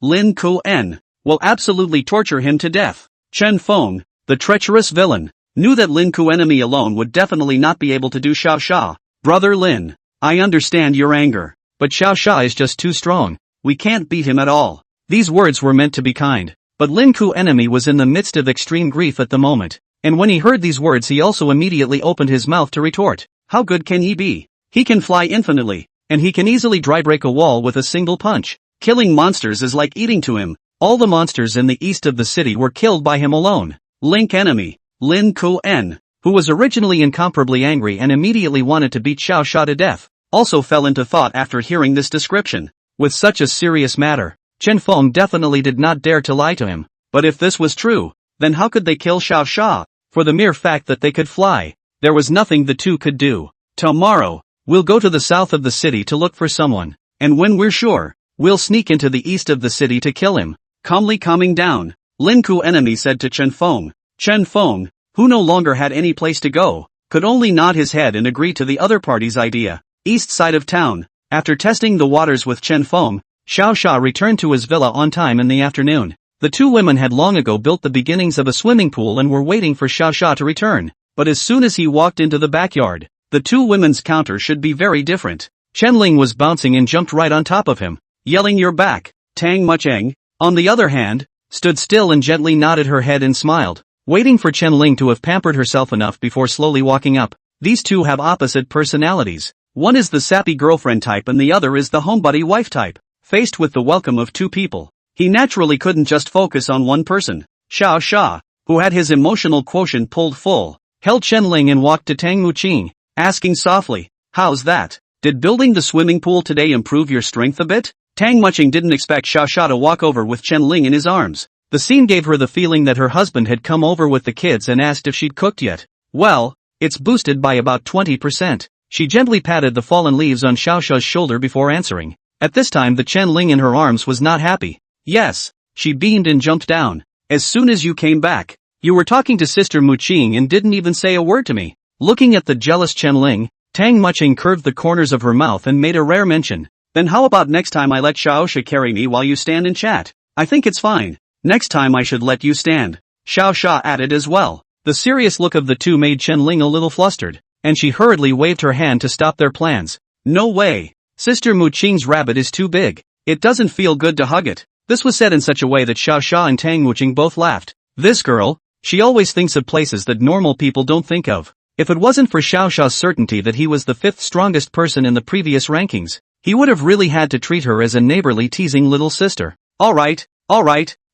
S1: Lin Kuan, will absolutely torture him to death. Chen Feng, the treacherous villain, knew that Lin Ku enemy alone would definitely not be able to do Xiao Xia. Brother Lin, I understand your anger, but Xiao Xia is just too strong. We can't beat him at all. These words were meant to be kind, but Lin Ku enemy was in the midst of extreme grief at the moment, and when he heard these words he also immediately opened his mouth to retort. How good can he be? He can fly infinitely, and he can easily dry break a wall with a single punch. Killing monsters is like eating to him. All the monsters in the east of the city were killed by him alone. Link enemy, Lin Kuan, who was originally incomparably angry and immediately wanted to beat Xiao Xia to death, also fell into thought after hearing this description. With such a serious matter, Chen Feng definitely did not dare to lie to him. But if this was true, then how could they kill Xiao Xia? For the mere fact that they could fly, there was nothing the two could do. Tomorrow, we'll go to the south of the city to look for someone, and when we're sure, We'll sneak into the east of the city to kill him. Calmly calming down, Lin Ku enemy said to Chen Feng. Chen Feng, who no longer had any place to go, could only nod his head and agree to the other party's idea. East side of town. After testing the waters with Chen Feng, Xiao Sha returned to his villa on time in the afternoon. The two women had long ago built the beginnings of a swimming pool and were waiting for Xiao Sha to return. But as soon as he walked into the backyard, the two women's counter should be very different. Chen Ling was bouncing and jumped right on top of him, yelling "You're back." Tang Mucheng, on the other hand, stood still and gently nodded her head and smiled, waiting for Chen Ling to have pampered herself enough before slowly walking up. These two have opposite personalities. One is the sappy girlfriend type and the other is the homebuddy wife type. Faced with the welcome of two people, he naturally couldn't just focus on one person. Xiao Sha, who had his emotional quotient pulled full, held Chen Ling and walked to Tang Muqing, asking softly, "How's that? Did building the swimming pool today improve your strength a bit?" Tang Muqing didn't expect Xiao Sha to walk over with Chen Ling in his arms. The scene gave her the feeling that her husband had come over with the kids and asked if she'd cooked yet. "Well, it's boosted by about 20%. She gently patted the fallen leaves on Xiao Sha's shoulder before answering. At this time the Chen Ling in her arms was not happy. "Yes," she beamed and jumped down. "As soon as you came back, you were talking to Sister Muqing and didn't even say a word to me." Looking at the jealous Chen Ling, Tang Muqing curved the corners of her mouth and made a rare mention. "Then how about next time I let Xiao Sha carry me while you stand and chat? I think it's fine. Next time I should let you stand," Xiao Sha added as well. The serious look of the two made Chen Ling a little flustered, and she hurriedly waved her hand to stop their plans. "No way. Sister Muqing's rabbit is too big. It doesn't feel good to hug it." This was said in such a way that Xiao Sha and Tang Muqing both laughed. This girl, she always thinks of places that normal people don't think of. If it wasn't for Xiao Sha's certainty that he was the fifth strongest person in the previous rankings, he would have really had to treat her as a neighborly teasing little sister. Alright,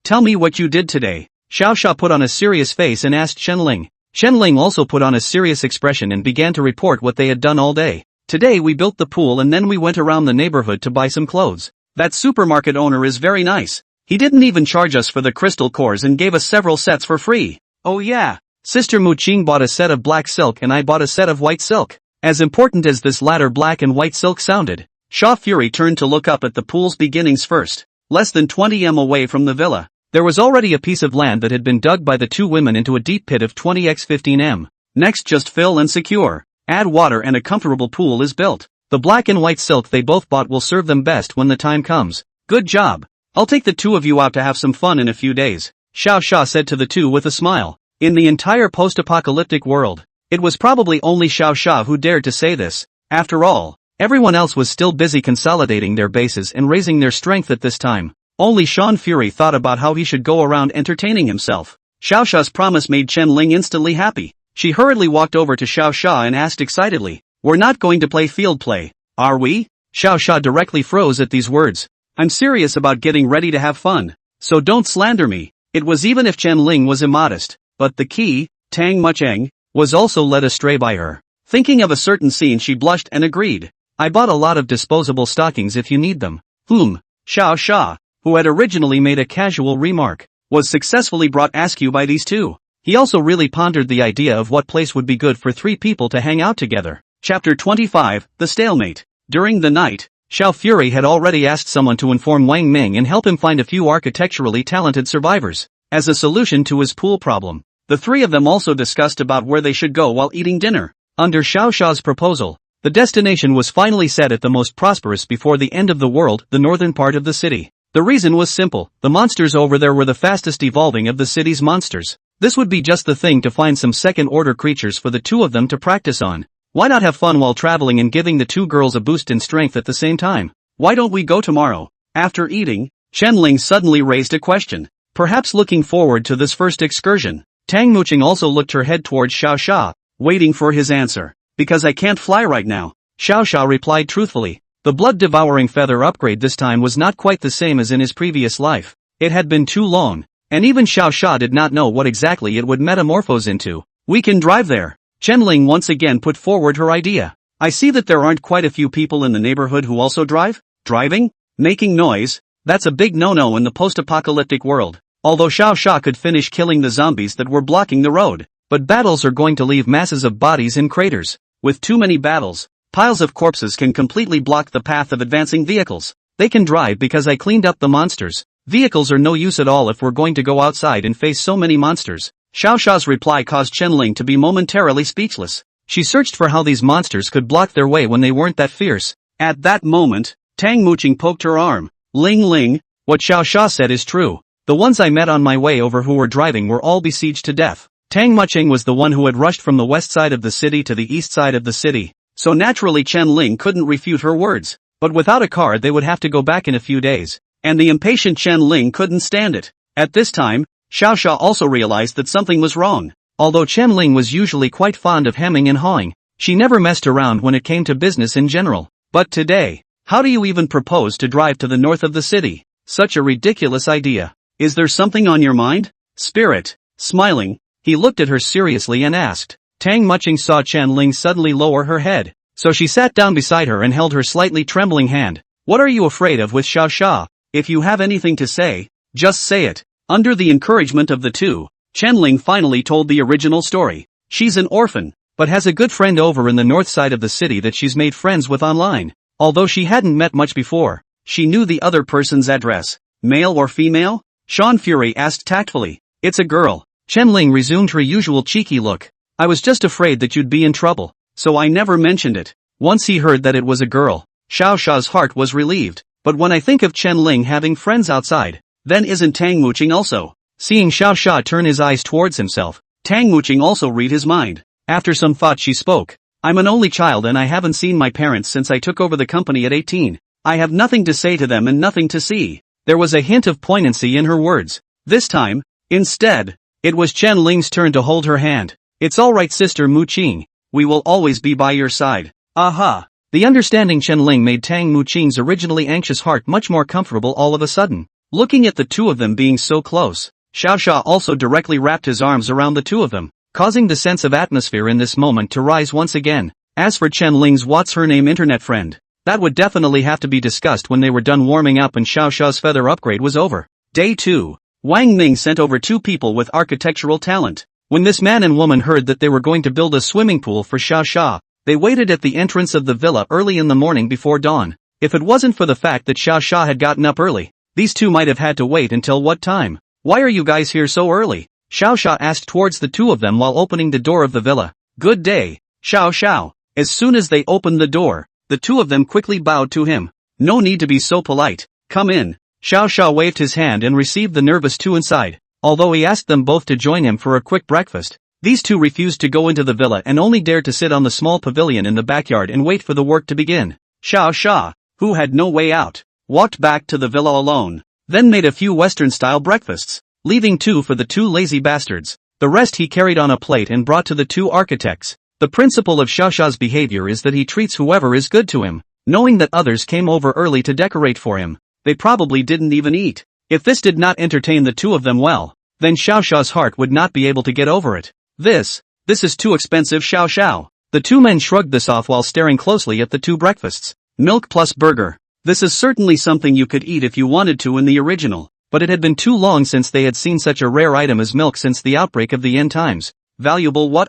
S1: tell me what you did today." Xiao Sha put on a serious face and asked Chen Ling. Chen Ling also put on a serious expression and began to report what they had done all day. "Today we built the pool and then we went around the neighborhood to buy some clothes. That supermarket owner is very nice. He didn't even charge us for the crystal cores and gave us several sets for free. Oh yeah, Sister Muqing bought a set of black silk and I bought a set of white silk." As important as this latter black and white silk sounded, Sha Fury turned to look up at the pool's beginnings first. Less than 20 m away from the villa, there was already a piece of land that had been dug by the two women into a deep pit of 20 x 15 m. Next, just fill and secure. Add water and a comfortable pool is built. The black and white silk they both bought will serve them best when the time comes. "Good job. I'll take the two of you out to have some fun in a few days," Xiao Sha said to the two with a smile. In the entire post-apocalyptic world, it was probably only Xiao Sha who dared to say this. After all, everyone else was still busy consolidating their bases and raising their strength at this time. Only Sean Fury thought about how he should go around entertaining himself. Xiao Sha's promise made Chen Ling instantly happy. She hurriedly walked over to Xiao Sha and asked excitedly, "We're not going to play field play, are we?" Xiao Sha directly froze at these words. "I'm serious about getting ready to have fun, so don't slander me." It was even if Chen Ling was immodest, but the key, Tang Muqing, was also led astray by her. Thinking of a certain scene, she blushed and agreed. "I bought a lot of disposable stockings if you need them." Xiao Sha, who had originally made a casual remark, was successfully brought askew by these two. He also really pondered the idea of what place would be good for three people to hang out together. Chapter 25, The Stalemate. During the night, Xiao Fury had already asked someone to inform Wang Ming and help him find a few architecturally talented survivors, as a solution to his pool problem. The three of them also discussed about where they should go while eating dinner. Under Xiao Sha's proposal, the destination was finally set at the most prosperous before the end of the world, the northern part of the city. The reason was simple: the monsters over there were the fastest evolving of the city's monsters. This would be just the thing to find some second-order creatures for the two of them to practice on. Why not have fun while traveling and giving the two girls a boost in strength at the same time? "Why don't we go tomorrow?" After eating, Chen Ling suddenly raised a question, perhaps looking forward to this first excursion. Tang Muqing also looked her head towards Xiao Sha, waiting for his answer. "Because I can't fly right now," Xiao Sha replied truthfully. The blood-devouring feather upgrade this time was not quite the same as in his previous life. It had been too long, and even Xiao Sha did not know what exactly it would metamorphose into. "We can drive there." Chen Ling once again put forward her idea. "I see that there aren't quite a few people in the neighborhood who also drive." Driving? Making noise? That's a big no-no in the post-apocalyptic world. Although Xiao Sha could finish killing the zombies that were blocking the road, but battles are going to leave masses of bodies in craters. With too many battles, piles of corpses can completely block the path of advancing vehicles. They can drive because I cleaned up the monsters. Vehicles are no use at all if we're going to go outside and face so many monsters. Xiao Xiao's reply caused Chen Ling to be momentarily speechless. She searched for how these monsters could block their way when they weren't that fierce. At that moment, Tang Muqing poked her arm. Ling Ling, what Xiao Xia said is true. The ones I met on my way over who were driving were all besieged to death. Tang Muqing was the one who had rushed from the west side of the city to the east side of the city. So naturally Chen Ling couldn't refute her words. But without a car they would have to go back in a few days. And the impatient Chen Ling couldn't stand it. At this time, Xiao Xia also realized that something was wrong. Although Chen Ling was usually quite fond of hemming and hawing, she never messed around when it came to business in general. But today, how do you even propose to drive to the north of the city? Such a ridiculous idea. Is there something on your mind? Spirit. Smiling, he looked at her seriously and asked. Tang Muqing saw Chen Ling suddenly lower her head, so she sat down beside her and held her slightly trembling hand. What are you afraid of with Xiao Xia? If you have anything to say, just say it. Under the encouragement of the two, Chen Ling finally told the original story. She's an orphan, but has a good friend over in the north side of the city that she's made friends with online. Although she hadn't met much before, she knew the other person's address. Male or female? Sean Fury asked tactfully. It's a girl. Chen Ling resumed her usual cheeky look. I was just afraid that you'd be in trouble, so I never mentioned it. Once he heard that it was a girl, Xiao Xiao's heart was relieved. But when I think of Chen Ling having friends outside, then isn't Tang Muqing also? Seeing Xiao Xia turn his eyes towards himself, Tang Muqing also read his mind. After some thought she spoke. I'm an only child and I haven't seen my parents since I took over the company at 18. I have nothing to say to them and nothing to see. There was a hint of poignancy in her words. This time, instead, it was Chen Ling's turn to hold her hand. It's alright Sister Muqing. We will always be by your side. Aha! The understanding Chen Ling made Tang Muqing's originally anxious heart much more comfortable all of a sudden. Looking at the two of them being so close, Xiao Xia also directly wrapped his arms around the two of them, causing the sense of atmosphere in this moment to rise once again. As for Chen Ling's what's her name internet friend, that would definitely have to be discussed when they were done warming up and Xiao Xiao's feather upgrade was over. Day 2. Wang Ming sent over 2 people with architectural talent. When this man and woman heard that they were going to build a swimming pool for Xiao Xia, they waited at the entrance of the villa early in the morning before dawn. If it wasn't for the fact that Xiao Xia had gotten up early, these two might have had to wait until what time? Why are you guys here so early? Xiao Xia asked towards the two of them while opening the door of the villa. Good day, Xiao Xiao. As soon as they opened the door, the two of them quickly bowed to him. No need to be so polite. Come in. Xiao Xia waved his hand and received the nervous two inside. Although he asked them both to join him for a quick breakfast, these two refused to go into the villa and only dared to sit on the small pavilion in the backyard and wait for the work to begin. Xiao Xia, who had no way out, walked back to the villa alone, then made a few Western-style breakfasts, leaving 2 for the 2 lazy bastards. The rest he carried on a plate and brought to the 2 architects. The principle of Xiao Xiao's behavior is that he treats whoever is good to him. Knowing that others came over early to decorate for him, they probably didn't even eat. If this did not entertain the two of them well, then Xiao Xiao's heart would not be able to get over it. This is too expensive Xiao Xiao. The 2 men shrugged this off while staring closely at the 2 breakfasts. Milk plus burger. This is certainly something you could eat if you wanted to in the original, but it had been too long since they had seen such a rare item as milk since the outbreak of the end times. Valuable what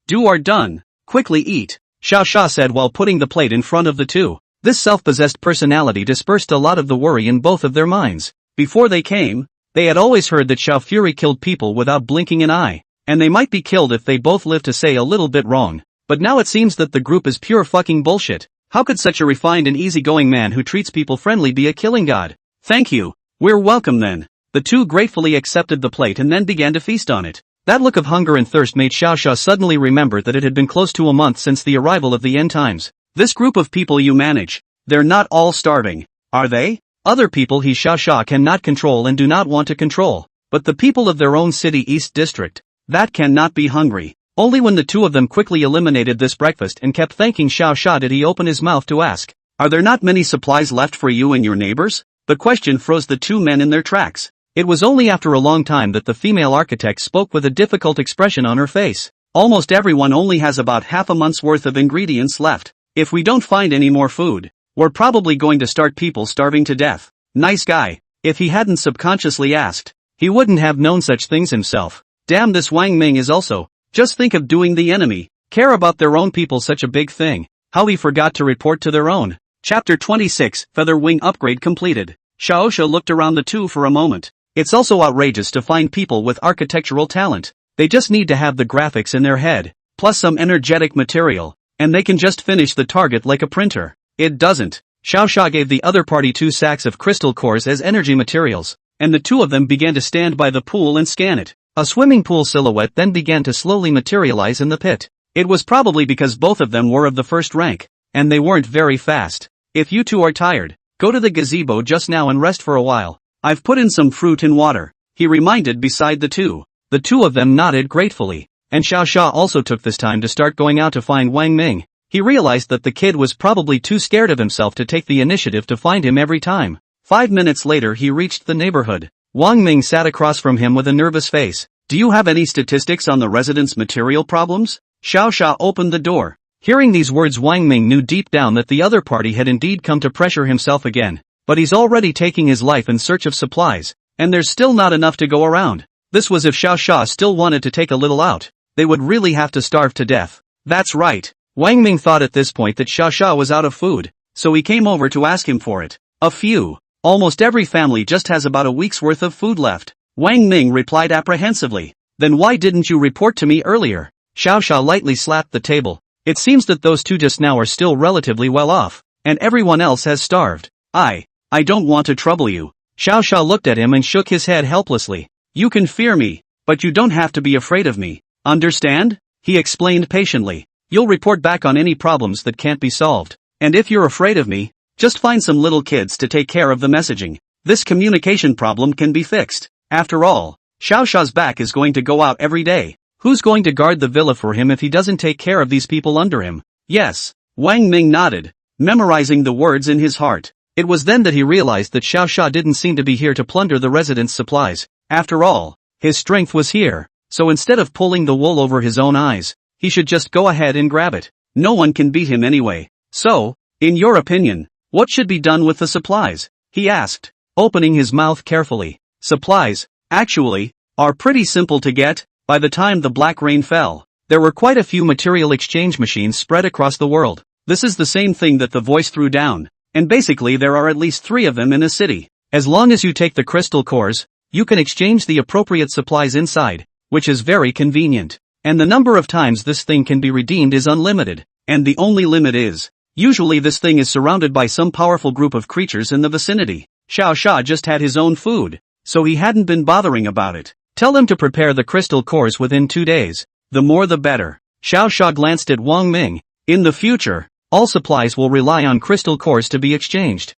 S1: do or done. Quickly eat, Xiao Xia said while putting the plate in front of the 2. This self-possessed personality dispersed a lot of the worry in both of their minds. Before they came, they had always heard that Xiao Fury killed people without blinking an eye, and they might be killed if they both lived to say a little bit wrong. But now it seems that the group is pure fucking bullshit. How could such a refined and easygoing man who treats people friendly be a killing god? Thank you. We're welcome then. The 2 gratefully accepted the plate and then began to feast on it. That look of hunger and thirst made Xiao Xia suddenly remember that it had been close to a month since the arrival of the end times. This group of people you manage, they're not all starving, are they? Other people he Xiao Xia cannot control and do not want to control, but the people of their own city East District, that cannot be hungry. Only when the 2 of them quickly eliminated this breakfast and kept thanking Xiao Xia did he open his mouth to ask, are there not many supplies left for you and your neighbors? The question froze the 2 men in their tracks. It was only after a long time that the female architect spoke with a difficult expression on her face. Almost everyone only has about half a month's worth of ingredients left. If we don't find any more food, we're probably going to start people starving to death. Nice guy. If he hadn't subconsciously asked, he wouldn't have known such things himself. Damn, this Wang Ming is also. Just think of doing the enemy, care about their own people such a big thing. How he forgot to report to their own. Chapter 26, Feather Wing Upgrade Completed. Xiaosha looked around the two for a moment. It's also outrageous to find people with architectural talent. They just need to have the graphics in their head, plus some energetic material, and they can just finish the target like a printer. It doesn't. Xiaosha gave the other party 2 sacks of crystal cores as energy materials, and the two of them began to stand by the pool and scan it. A swimming pool silhouette then began to slowly materialize in the pit. It was probably because both of them were of the first rank, and they weren't very fast. If you two are tired, go to the gazebo just now and rest for a while. I've put in some fruit and water, he reminded beside the two. The two of them nodded gratefully, and Xiaosha also took this time to start going out to find Wang Ming. He realized that the kid was probably too scared of himself to take the initiative to find him every time. 5 minutes later he reached the neighborhood. Wang Ming sat across from him with a nervous face. Do you have any statistics on the residents' material problems? Xiaosha opened the door. Hearing these words, Wang Ming knew deep down that the other party had indeed come to pressure himself again. But he's already taking his life in search of supplies, and there's still not enough to go around. This was if Xiaosha still wanted to take a little out. They would really have to starve to death. That's right. Wang Ming thought at this point that Xiaosha was out of food, so he came over to ask him for it. A few. Almost every family just has about a week's worth of food left. Wang Ming replied apprehensively. Then why didn't you report to me earlier? Xiaosha lightly slapped the table. It seems that those two just now are still relatively well off, and everyone else has starved. I don't want to trouble you. Xiaosha looked at him and shook his head helplessly. You can fear me, but you don't have to be afraid of me. Understand? He explained patiently. You'll report back on any problems that can't be solved. And if you're afraid of me, just find some little kids to take care of the messaging. This communication problem can be fixed. After all, Xiaosha's back is going to go out every day. Who's going to guard the villa for him if he doesn't take care of these people under him? Yes. Wang Ming nodded, memorizing the words in his heart. It was then that he realized that Xiaosha didn't seem to be here to plunder the residents' supplies. After all, his strength was here, so instead of pulling the wool over his own eyes, he should just go ahead and grab it. No one can beat him anyway. So, in your opinion, what should be done with the supplies? He asked, opening his mouth carefully. Supplies, actually, are pretty simple to get. By the time the black rain fell, there were quite a few material exchange machines spread across the world. This is the same thing that the voice threw down, and basically there are at least 3 of them in a city. As long as you take the crystal cores, you can exchange the appropriate supplies inside, which is very convenient. And the number of times this thing can be redeemed is unlimited, and the only limit is, usually this thing is surrounded by some powerful group of creatures in the vicinity. Xiaosha just had his own food, so he hadn't been bothering about it. Tell them to prepare the crystal cores within 2 days. The more the better. Xiaosha glanced at Wang Ming. In the future, all supplies will rely on crystal cores to be exchanged.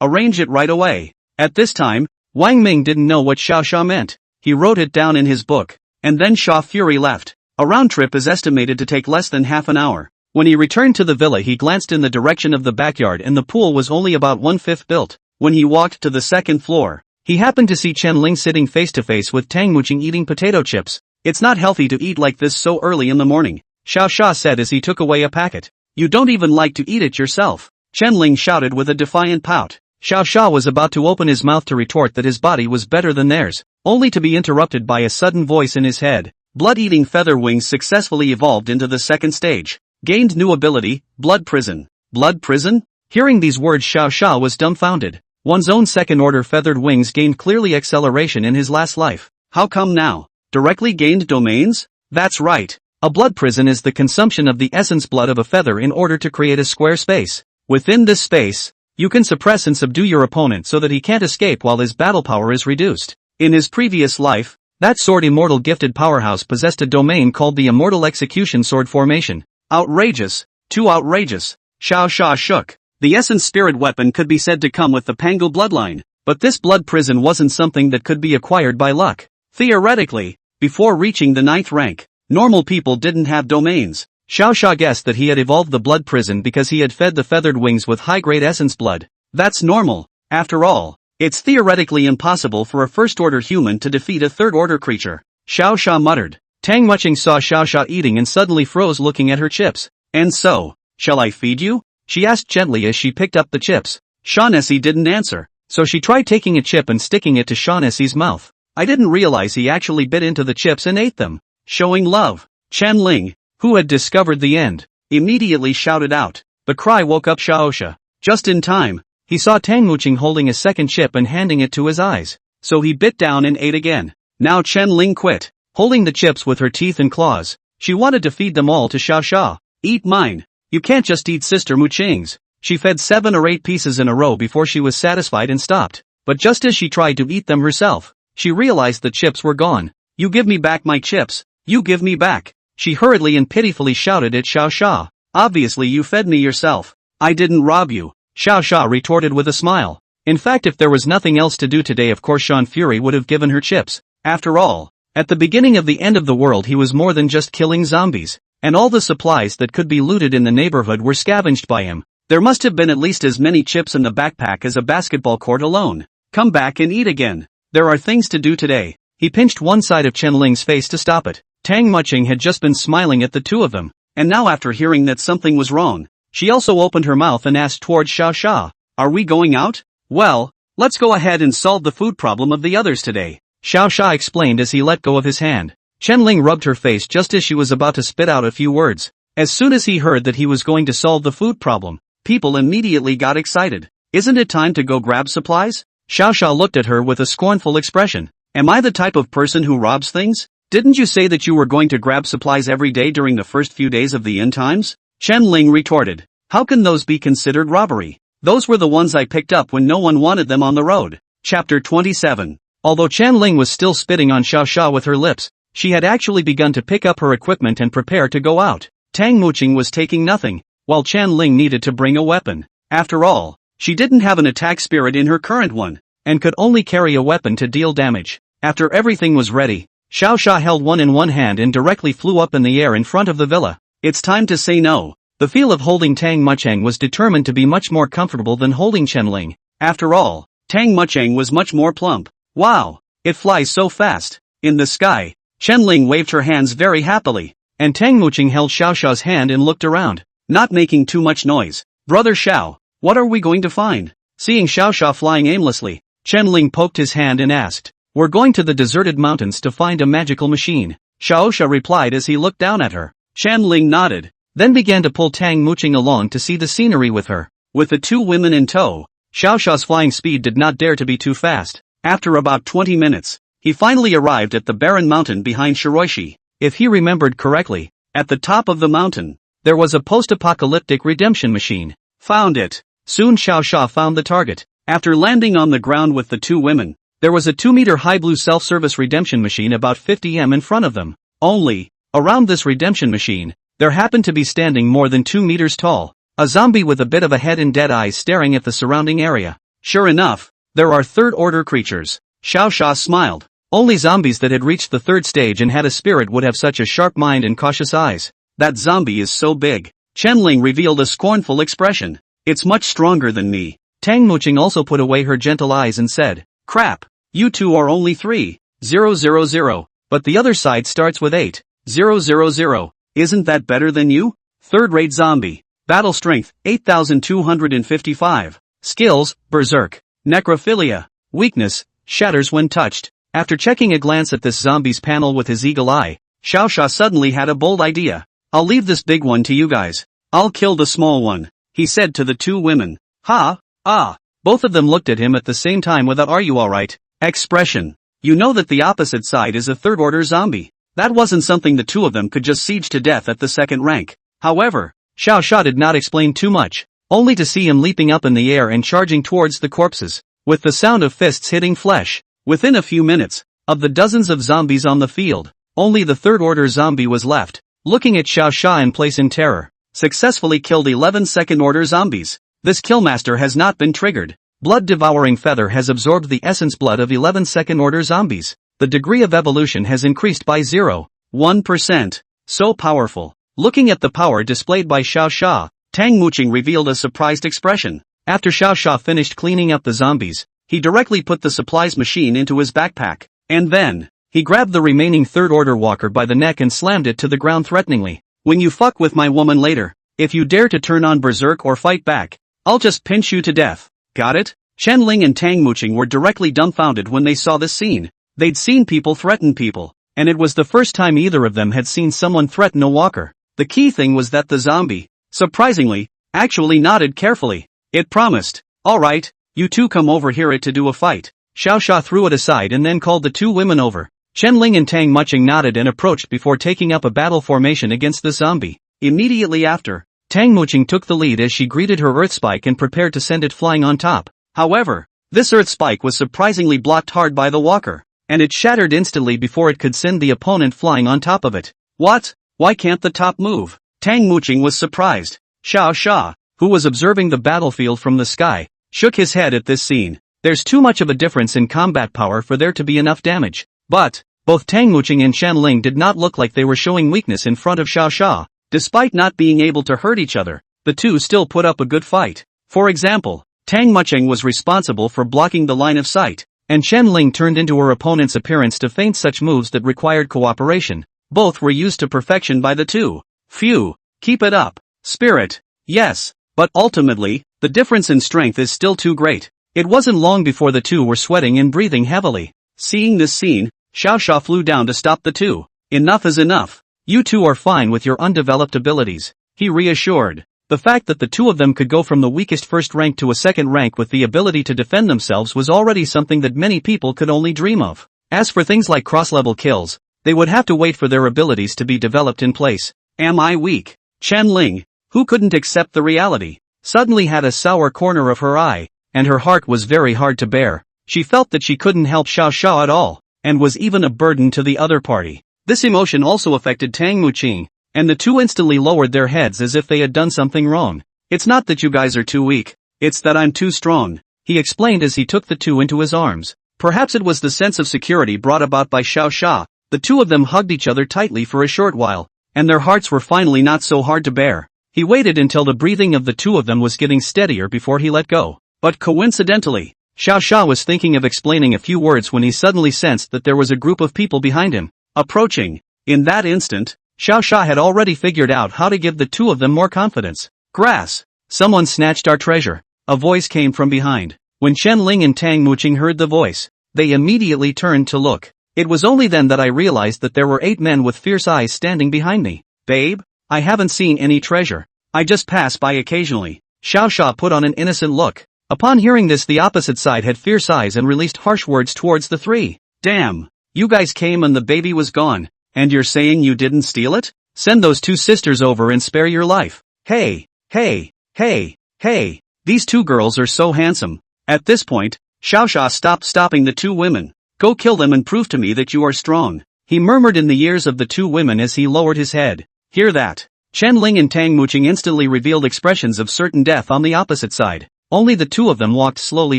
S1: Arrange it right away. At this time, Wang Ming didn't know what Xiaosha meant. He wrote it down in his book, and then Xia Fury left. A round trip is estimated to take less than half an hour. When he returned to the villa, he glanced in the direction of the backyard and the pool was only about 1/5 built. When he walked to the second floor, he happened to see Chen Ling sitting face to face with Tang Muqing eating potato chips. It's not healthy to eat like this so early in the morning, Xiaosha said as he took away a packet. You don't even like to eat it yourself, Chen Ling shouted with a defiant pout. Xiaosha was about to open his mouth to retort that his body was better than theirs, only to be interrupted by a sudden voice in his head. Blood-eating feather wings successfully evolved into the second stage. Gained new ability, Blood Prison. Blood Prison? Hearing these words, Xiaosha was dumbfounded. One's own second-order feathered wings gained clearly acceleration in his last life. How come now? Directly gained domains? That's right. A blood prison is the consumption of the essence blood of a feather in order to create a square space. Within this space, you can suppress and subdue your opponent so that he can't escape while his battle power is reduced. In his previous life, that sword immortal gifted powerhouse possessed a domain called the Immortal Execution Sword Formation. Outrageous. Too outrageous. Xiaosha shook. The essence spirit weapon could be said to come with the Pangu bloodline, but this blood prison wasn't something that could be acquired by luck. Theoretically, before reaching the 9th rank, normal people didn't have domains. Xiaosha guessed that he had evolved the blood prison because he had fed the feathered wings with high-grade essence blood. That's normal. After all, it's theoretically impossible for a first-order human to defeat a third-order creature. Xiaosha muttered. Tang Muqing saw Xiaosha eating and suddenly froze looking at her chips. And so, shall I feed you? She asked gently as she picked up the chips. Shaughnessy didn't answer, so she tried taking a chip and sticking it to Shaughnessy's mouth. I didn't realize he actually bit into the chips and ate them. Showing love. Chen Ling, who had discovered the end, immediately shouted out. The cry woke up Xiaosha. Just in time, he saw Tang Muqing holding a second chip and handing it to his eyes. So he bit down and ate again. Now Chen Ling quit, holding the chips with her teeth and claws. She wanted to feed them all to Xiao Xia. Eat mine. You can't just eat Sister Muqing's. She fed 7 or 8 pieces in a row before she was satisfied and stopped. But just as she tried to eat them herself, she realized the chips were gone. You give me back my chips. You give me back. She hurriedly and pitifully shouted at Xiao Xia. Obviously you fed me yourself. I didn't rob you. Xiao Xia retorted with a smile. In fact, if there was nothing else to do today, of course Shan Fury would have given her chips. After all, at the beginning of the end of the world he was more than just killing zombies, and all the supplies that could be looted in the neighborhood were scavenged by him. There must have been at least as many chips in the backpack as a basketball court alone. Come back and eat again. There are things to do today. He pinched one side of Chen Ling's face to stop it. Tang Muqing had just been smiling at the two of them, and now after hearing that something was wrong, she also opened her mouth and asked towards Xiao Xia, "Are we going out?" "Well, let's go ahead and solve the food problem of the others today," Xiao Xia explained as he let go of his hand. Chen Ling rubbed her face just as she was about to spit out a few words. As soon as he heard that he was going to solve the food problem, people immediately got excited. "Isn't it time to go grab supplies?" Xiao Xia looked at her with a scornful expression. "Am I the type of person who robs things? Didn't you say that you were going to grab supplies every day during the first few days of the end times?" Chen Ling retorted. "How can those be considered robbery? Those were the ones I picked up when no one wanted them on the road." Chapter 27. Although Chen Ling was still spitting on Xiao Xia with her lips, she had actually begun to pick up her equipment and prepare to go out. Tang Muqing was taking nothing, while Chen Ling needed to bring a weapon. After all, she didn't have an attack spirit in her current one, and could only carry a weapon to deal damage. After everything was ready, Xiao Xia held one in one hand and directly flew up in the air in front of the villa. It's time to say no. The feel of holding Tang Muqing was determined to be much more comfortable than holding Chen Ling. After all, Tang Muqing was much more plump. Wow, it flies so fast. In the sky, Chen Ling waved her hands very happily, and Tang Muqing held Xiao Xia's hand and looked around, not making too much noise. "Brother Xiao, what are we going to find?" Seeing Xiao Xia flying aimlessly, Chen Ling poked his hand and asked. "We're going to the deserted mountains to find a magical machine," Xiao Xia replied as he looked down at her. Chen Ling nodded, then began to pull Tang Muqing along to see the scenery with her. With the two women in tow, Xiao Xia's flying speed did not dare to be too fast. After about 20 minutes, he finally arrived at the barren mountain behind Shiroishi. If he remembered correctly, at the top of the mountain, there was a post-apocalyptic redemption machine. Found it. Soon Xiao Xia found the target. After landing on the ground with the two women, there was a 2-meter-high blue self-service redemption machine about 50 m in front of them. Only, around this redemption machine, there happened to be standing more than 2 meters tall, a zombie with a bit of a head and dead eyes staring at the surrounding area. Sure enough, there are third-order creatures. Xiao Xia smiled. Only zombies that had reached the third stage and had a spirit would have such a sharp mind and cautious eyes. That zombie is so big. Chen Ling revealed a scornful expression. It's much stronger than me. Tang Muqing also put away her gentle eyes and said, "Crap, you two are only 3,000, but the other side starts with 8,000. Isn't that better than you?" Third-rate zombie. Battle strength, 8,255. Skills, berserk. Necrophilia. Weakness, shatters when touched. After checking a glance at this zombie's panel with his eagle eye, Xiao Xia suddenly had a bold idea. "I'll leave this big one to you guys. I'll kill the small one," he said to the two women. "Ha, ah." Both of them looked at him at the same time with a "are you alright" expression. You know that the opposite side is a third-order zombie. That wasn't something the two of them could just siege to death at the second rank. However, Xiao Xia did not explain too much, only to see him leaping up in the air and charging towards the corpses, with the sound of fists hitting flesh. Within a few minutes, of the dozens of zombies on the field, only the third-order zombie was left. Looking at Xiao Xia in place in terror, successfully killed 11 second-order zombies. This killmaster has not been triggered. Blood-devouring feather has absorbed the essence blood of 11 second-order zombies. The degree of evolution has increased by 0.1%. So powerful. Looking at the power displayed by Xiao Xia, Tang Muqing revealed a surprised expression. After Xiao Xia finished cleaning up the zombies, he directly put the supplies machine into his backpack. And then, he grabbed the remaining third-order walker by the neck and slammed it to the ground threateningly. "When you fuck with my woman later, if you dare to turn on berserk or fight back, I'll just pinch you to death. Got it?" Chen Ling and Tang Muqing were directly dumbfounded when they saw this scene. They'd seen people threaten people, and it was the first time either of them had seen someone threaten a walker. The key thing was that the zombie, surprisingly, actually nodded carefully. It promised. Alright, you two come over here to do a fight. Xiao Xia threw it aside and then called the two women over. Chen Ling and Tang Muching nodded and approached before taking up a battle formation against the zombie. Immediately after, Tang Muching took the lead as she greeted her earth spike and prepared to send it flying on top. However, this earth spike was surprisingly blocked hard by the walker, and it shattered instantly before it could send the opponent flying on top of it. What? Why can't the top move? Tang Muching was surprised. Xiao Xia, who was observing the battlefield from the sky, shook his head at this scene. There's too much of a difference in combat power for there to be enough damage. But, both Tang Muching and Chen Ling did not look like they were showing weakness in front of Xiao Xia. Despite not being able to hurt each other, the two still put up a good fight. For example, Tang Muching was responsible for blocking the line of sight, and Chen Ling turned into her opponent's appearance to feint such moves that required cooperation. Both were used to perfection by the two. Phew, keep it up. Spirit. Yes, but ultimately, the difference in strength is still too great. It wasn't long before the two were sweating and breathing heavily. Seeing this scene, Xiao Xia flew down to stop the two. Enough is enough. You two are fine with your undeveloped abilities, he reassured. The fact that the two of them could go from the weakest first rank to a second rank with the ability to defend themselves was already something that many people could only dream of. As for things like cross-level kills, they would have to wait for their abilities to be developed in place. Am I weak? Chen Ling, who couldn't accept the reality, suddenly had a sour corner of her eye, and her heart was very hard to bear. She felt that she couldn't help Xiao Xia at all, and was even a burden to the other party. This emotion also affected Tang Muching, and the two instantly lowered their heads as if they had done something wrong. It's not that you guys are too weak, it's that I'm too strong, he explained as he took the two into his arms. Perhaps it was the sense of security brought about by Xiao Xia. The two of them hugged each other tightly for a short while, and their hearts were finally not so hard to bear. He waited until the breathing of the two of them was getting steadier before he let go. But coincidentally, Xiao Xia was thinking of explaining a few words when he suddenly sensed that there was a group of people behind him, approaching. In that instant, Xiao Xia had already figured out how to give the two of them more confidence. Grass! Someone snatched our treasure. A voice came from behind. When Chen Ling and Tang Muching heard the voice, they immediately turned to look. It was only then that I realized that there were 8 men with fierce eyes standing behind me. Babe, I haven't seen any treasure. I just pass by occasionally. Xiao Xia put on an innocent look. Upon hearing this, the opposite side had fierce eyes and released harsh words towards the three. Damn! You guys came and the baby was gone, and you're saying you didn't steal it? Send those two sisters over and spare your life. Hey, hey, hey, hey, these two girls are so handsome. At this point, Xiao Xia stopped stopping the two women. Go kill them and prove to me that you are strong, he murmured in the ears of the two women as he lowered his head. Hear that? Chen Ling and Tang Muching instantly revealed expressions of certain death on the opposite side. Only the two of them walked slowly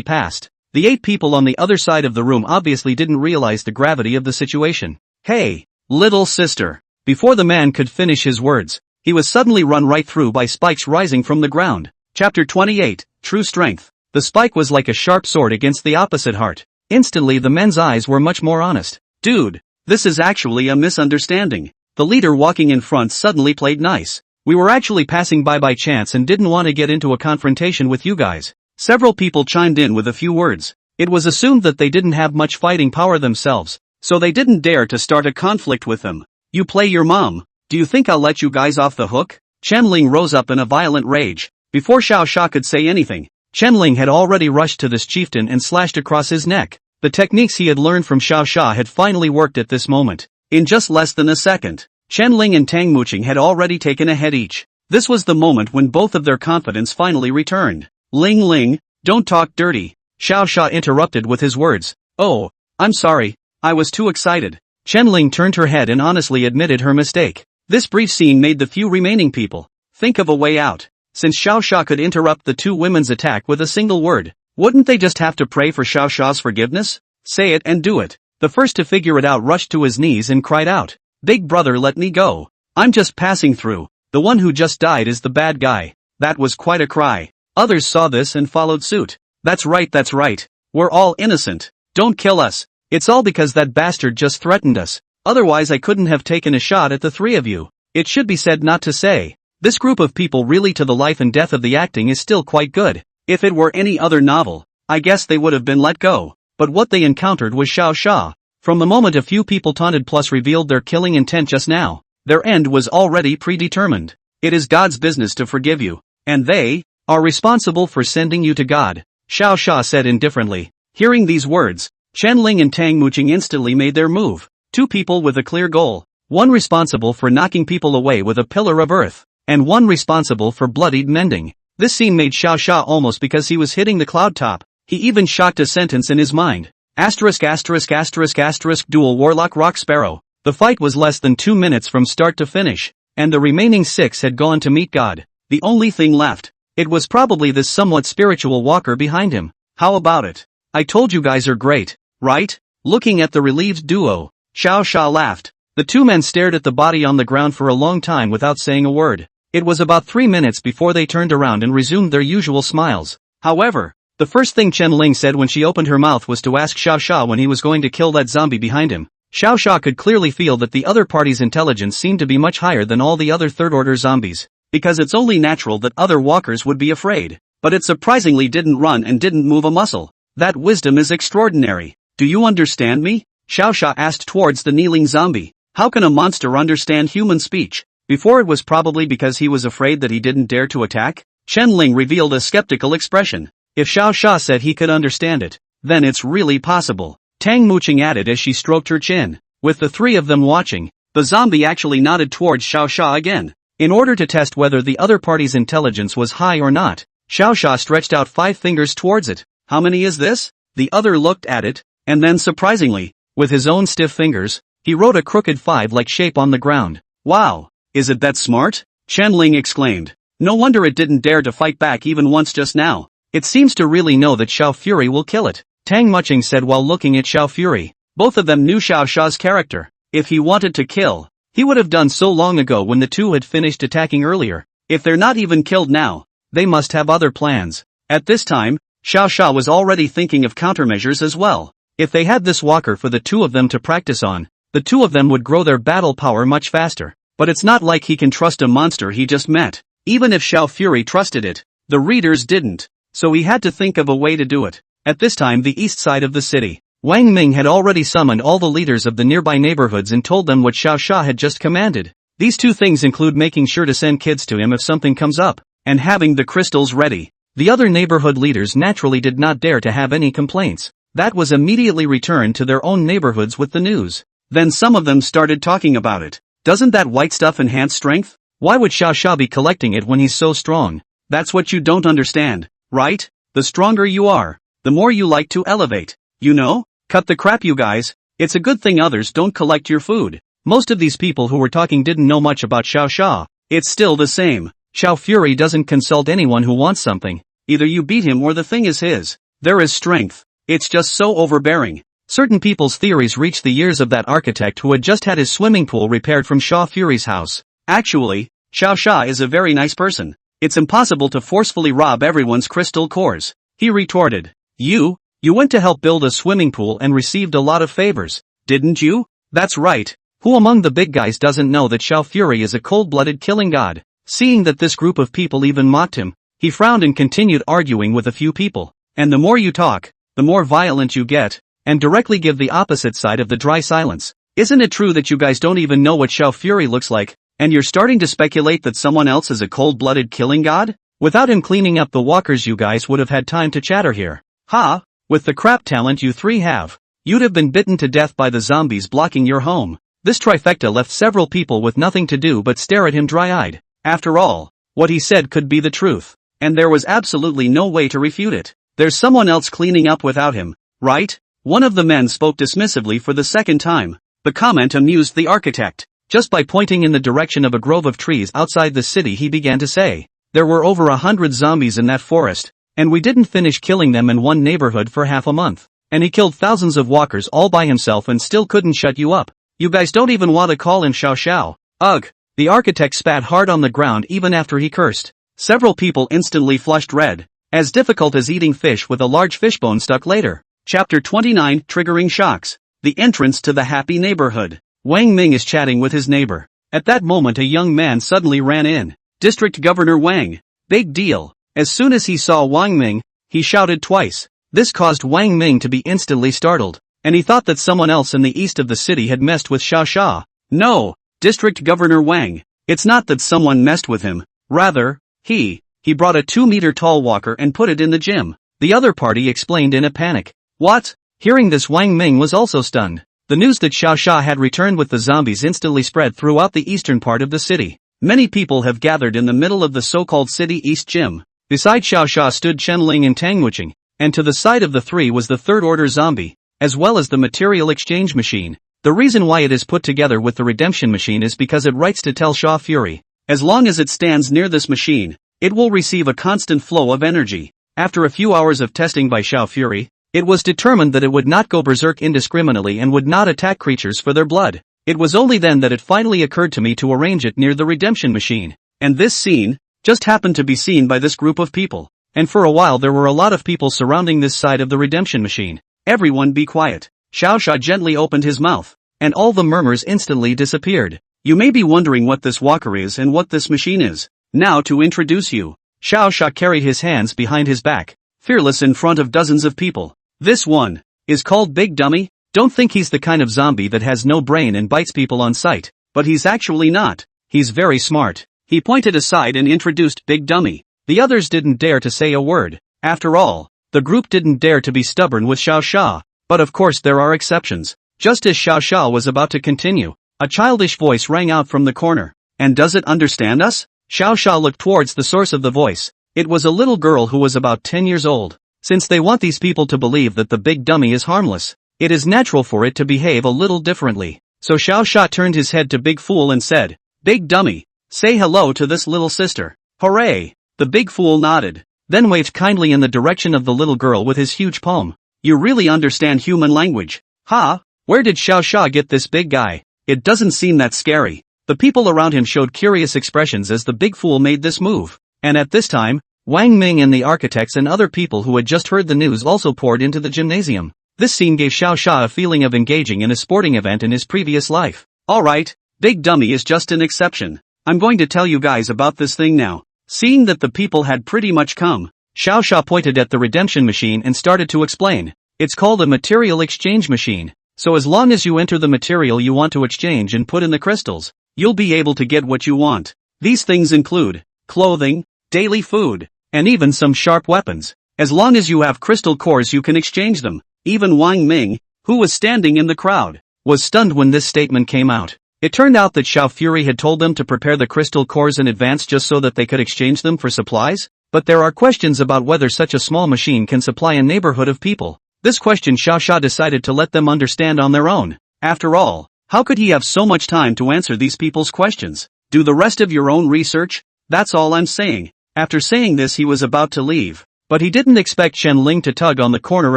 S1: past. The 8 people on the other side of the room obviously didn't realize the gravity of the situation. Hey, little sister. Before the man could finish his words, he was suddenly run right through by spikes rising from the ground. Chapter 28, True Strength. The spike was like a sharp sword against the opposite heart. Instantly the men's eyes were much more honest. Dude, this is actually a misunderstanding. The leader walking in front suddenly played nice. We were actually passing by chance and didn't want to get into a confrontation with you guys. Several people chimed in with a few words. It was assumed that they didn't have much fighting power themselves, so they didn't dare to start a conflict with them. You play your mom. Do you think I'll let you guys off the hook? Chen Ling rose up in a violent rage. Before Xiao Xia could say anything, Chen Ling had already rushed to this chieftain and slashed across his neck. The techniques he had learned from Xiao Xia had finally worked at this moment. In just less than a second, Chen Ling and Tang Muching had already taken a head each. This was the moment when both of their confidence finally returned. Ling Ling, don't talk dirty, Xiao Xia interrupted with his words. Oh, I'm sorry, I was too excited. Chen Ling turned her head and honestly admitted her mistake. This brief scene made the few remaining people think of a way out. Since Xiao Xia could interrupt the two women's attack with a single word, wouldn't they just have to pray for Xiao Xia's forgiveness? Say it and do it. The first to figure it out rushed to his knees and cried out. Big brother, let me go. I'm just passing through. The one who just died is the bad guy. That was quite a cry. Others saw this and followed suit. That's right. We're all innocent. Don't kill us. It's all because that bastard just threatened us. Otherwise I couldn't have taken a shot at the three of you. It should be said not to say. This group of people really to the life and death of the acting is still quite good. If it were any other novel, I guess they would have been let go. But what they encountered was Xiao Xia. From the moment a few people taunted plus revealed their killing intent just now, their end was already predetermined. It is God's business to forgive you. And they are responsible for sending you to God, Xiao Sha said indifferently. Hearing these words, Chen Ling and Tang Muqing instantly made their move. Two people with a clear goal. One responsible for knocking people away with a pillar of earth, and one responsible for bloodied mending. This scene made Xiao Sha almost because he was hitting the cloud top. He even shocked a sentence in his mind. Asterisk asterisk asterisk asterisk dual warlock rock sparrow. The fight was less than 2 minutes from start to finish, and the remaining 6 had gone to meet God. The only thing left. It was probably this somewhat spiritual walker behind him. How about it? I told you guys are great, right? Looking at the relieved duo, Xiao Sha laughed. The two men stared at the body on the ground for a long time without saying a word. It was about 3 minutes before they turned around and resumed their usual smiles. However, the first thing Chen Ling said when she opened her mouth was to ask Xiao Sha when he was going to kill that zombie behind him. Xiao Sha could clearly feel that the other party's intelligence seemed to be much higher than all the other third-order zombies, because it's only natural that other walkers would be afraid. But it surprisingly didn't run and didn't move a muscle. That wisdom is extraordinary. Do you understand me? Xiao Sha asked towards the kneeling zombie. How can a monster understand human speech? Before it was probably because he was afraid that he didn't dare to attack? Chen Ling revealed a skeptical expression. If Xiao Sha said he could understand it, then it's really possible. Tang Muqing added as she stroked her chin. With the three of them watching, the zombie actually nodded towards Xiao Sha again. In order to test whether the other party's intelligence was high or not, Xiao Sha stretched out 5 fingers towards it. How many is this? The other looked at it, and then surprisingly, with his own stiff fingers, he wrote a crooked 5-like shape on the ground. Wow! Is it that smart? Chen Ling exclaimed. No wonder it didn't dare to fight back even once just now. It seems to really know that Xiao Fury will kill it, Tang Muqing said while looking at Xiao Fury. Both of them knew Xiao Sha's character. If he wanted to kill, he would have done so long ago when the two had finished attacking earlier. If they're not even killed now, they must have other plans. At this time, Xiao Sha was already thinking of countermeasures as well. If they had this walker for the two of them to practice on, the two of them would grow their battle power much faster. But it's not like he can trust a monster he just met. Even if Xiao Fury trusted it, the readers didn't. So he had to think of a way to do it. At this time, the east side of the city, Wang Ming had already summoned all the leaders of the nearby neighborhoods and told them what Xiao Sha had just commanded. These two things include making sure to send kids to him if something comes up, and having the crystals ready. The other neighborhood leaders naturally did not dare to have any complaints. That was immediately returned to their own neighborhoods with the news. Then some of them started talking about it. Doesn't that white stuff enhance strength? Why would Xiao Sha be collecting it when he's so strong? That's what you don't understand, right? The stronger you are, the more you like to elevate. You know? Cut the crap, you guys. It's a good thing others don't collect your food. Most of these people who were talking didn't know much about Xiao Sha. It's still the same. Xiao Fury doesn't consult anyone who wants something. Either you beat him or the thing is his. There is strength. It's just so overbearing. Certain people's theories reached the ears of that architect who had just had his swimming pool repaired from Xiao Fury's house. Actually, Xiao Sha is a very nice person. It's impossible to forcefully rob everyone's crystal cores. He retorted. You went to help build a swimming pool and received a lot of favors, didn't you? That's right. Who among the big guys doesn't know that Xiao Fury is a cold-blooded killing god? Seeing that this group of people even mocked him, he frowned and continued arguing with a few people. And the more you talk, the more violent you get, and directly give the opposite side of the dry silence. Isn't it true that you guys don't even know what Xiao Fury looks like, and you're starting to speculate that someone else is a cold-blooded killing god? Without him cleaning up the walkers, you guys would have had time to chatter here. Ha! With the crap talent you three have, you'd have been bitten to death by the zombies blocking your home. This trifecta left several people with nothing to do but stare at him dry-eyed. After all, what he said could be the truth, and there was absolutely no way to refute it. There's someone else cleaning up without him, right? One of the men spoke dismissively for the second time. The comment amused the architect. Just by pointing in the direction of a grove of trees outside the city, he began to say, there were over 100 zombies in that forest, and we didn't finish killing them in one neighborhood for half a month. And he killed thousands of walkers all by himself and still couldn't shut you up. You guys don't even want to call him Xiao Xiao. Ugh. The architect spat hard on the ground even after he cursed. Several people instantly flushed red. As difficult as eating fish with a large fishbone stuck later. Chapter 29, Triggering Shocks. The entrance to the happy neighborhood. Wang Ming is chatting with his neighbor. At that moment, a young man suddenly ran in. District Governor Wang. Big deal. As soon as he saw Wang Ming, he shouted twice. This caused Wang Ming to be instantly startled, and he thought that someone else in the east of the city had messed with Xiao Sha. No, District Governor Wang. It's not that someone messed with him. Rather, he he brought a 2-meter tall walker and put it in the gym. The other party explained in a panic. What? Hearing this, Wang Ming was also stunned. The news that Xiao Xia had returned with the zombies instantly spread throughout the eastern part of the city. Many people have gathered in the middle of the so-called City East Gym. Beside Xiao Xia stood Chen Ling and Tang Wuqing, and to the side of the three was the third-order zombie, as well as the material exchange machine. The reason why it is put together with the redemption machine is because it writes to tell Xia Fury. As long as it stands near this machine, it will receive a constant flow of energy. After a few hours of testing by Xiao Fury, it was determined that it would not go berserk indiscriminately and would not attack creatures for their blood. It was only then that it finally occurred to me to arrange it near the redemption machine. And this scene just happened to be seen by this group of people. And for a while there were a lot of people surrounding this side of the redemption machine. Everyone be quiet. Xiao Xia gently opened his mouth, and all the murmurs instantly disappeared. You may be wondering what this walker is and what this machine is. Now to introduce you. Xiao Xia carried his hands behind his back, fearless in front of dozens of people. This one is called Big Dummy. Don't think he's the kind of zombie that has no brain and bites people on sight, but he's actually not. He's very smart. He pointed aside and introduced Big Dummy. The others didn't dare to say a word. After all, the group didn't dare to be stubborn with Xiao Xia. But of course there are exceptions. Just as Xiao Xia was about to continue, a childish voice rang out from the corner. And does it understand us? Xiao Xia looked towards the source of the voice. It was a little girl who was about 10 years old. Since they want these people to believe that the Big Dummy is harmless, it is natural for it to behave a little differently. So Xiao Xia turned his head to Big Fool and said, Big Dummy, say hello to this little sister. Hooray! The Big Fool nodded, then waved kindly in the direction of the little girl with his huge palm. You really understand human language. Ha! Where did Xiao Xia get this big guy? It doesn't seem that scary. The people around him showed curious expressions as the Big Fool made this move. And at this time, Wang Ming and the architects and other people who had just heard the news also poured into the gymnasium. This scene gave Xiao Xia a feeling of engaging in a sporting event in his previous life. Alright, Big Dummy is just an exception. I'm going to tell you guys about this thing now. Seeing that the people had pretty much come, Xiao Xia pointed at the redemption machine and started to explain. It's called a material exchange machine. So as long as you enter the material you want to exchange and put in the crystals, you'll be able to get what you want. These things include clothing, daily food, and even some sharp weapons. As long as you have crystal cores you can exchange them. Even Wang Ming, who was standing in the crowd, was stunned when this statement came out. It turned out that Xiao Fury had told them to prepare the crystal cores in advance just so that they could exchange them for supplies, but there are questions about whether such a small machine can supply a neighborhood of people. This question Xiao Xia decided to let them understand on their own. After all, how could he have so much time to answer these people's questions? Do the rest of your own research? That's all I'm saying. After saying this he was about to leave, but he didn't expect Chen Ling to tug on the corner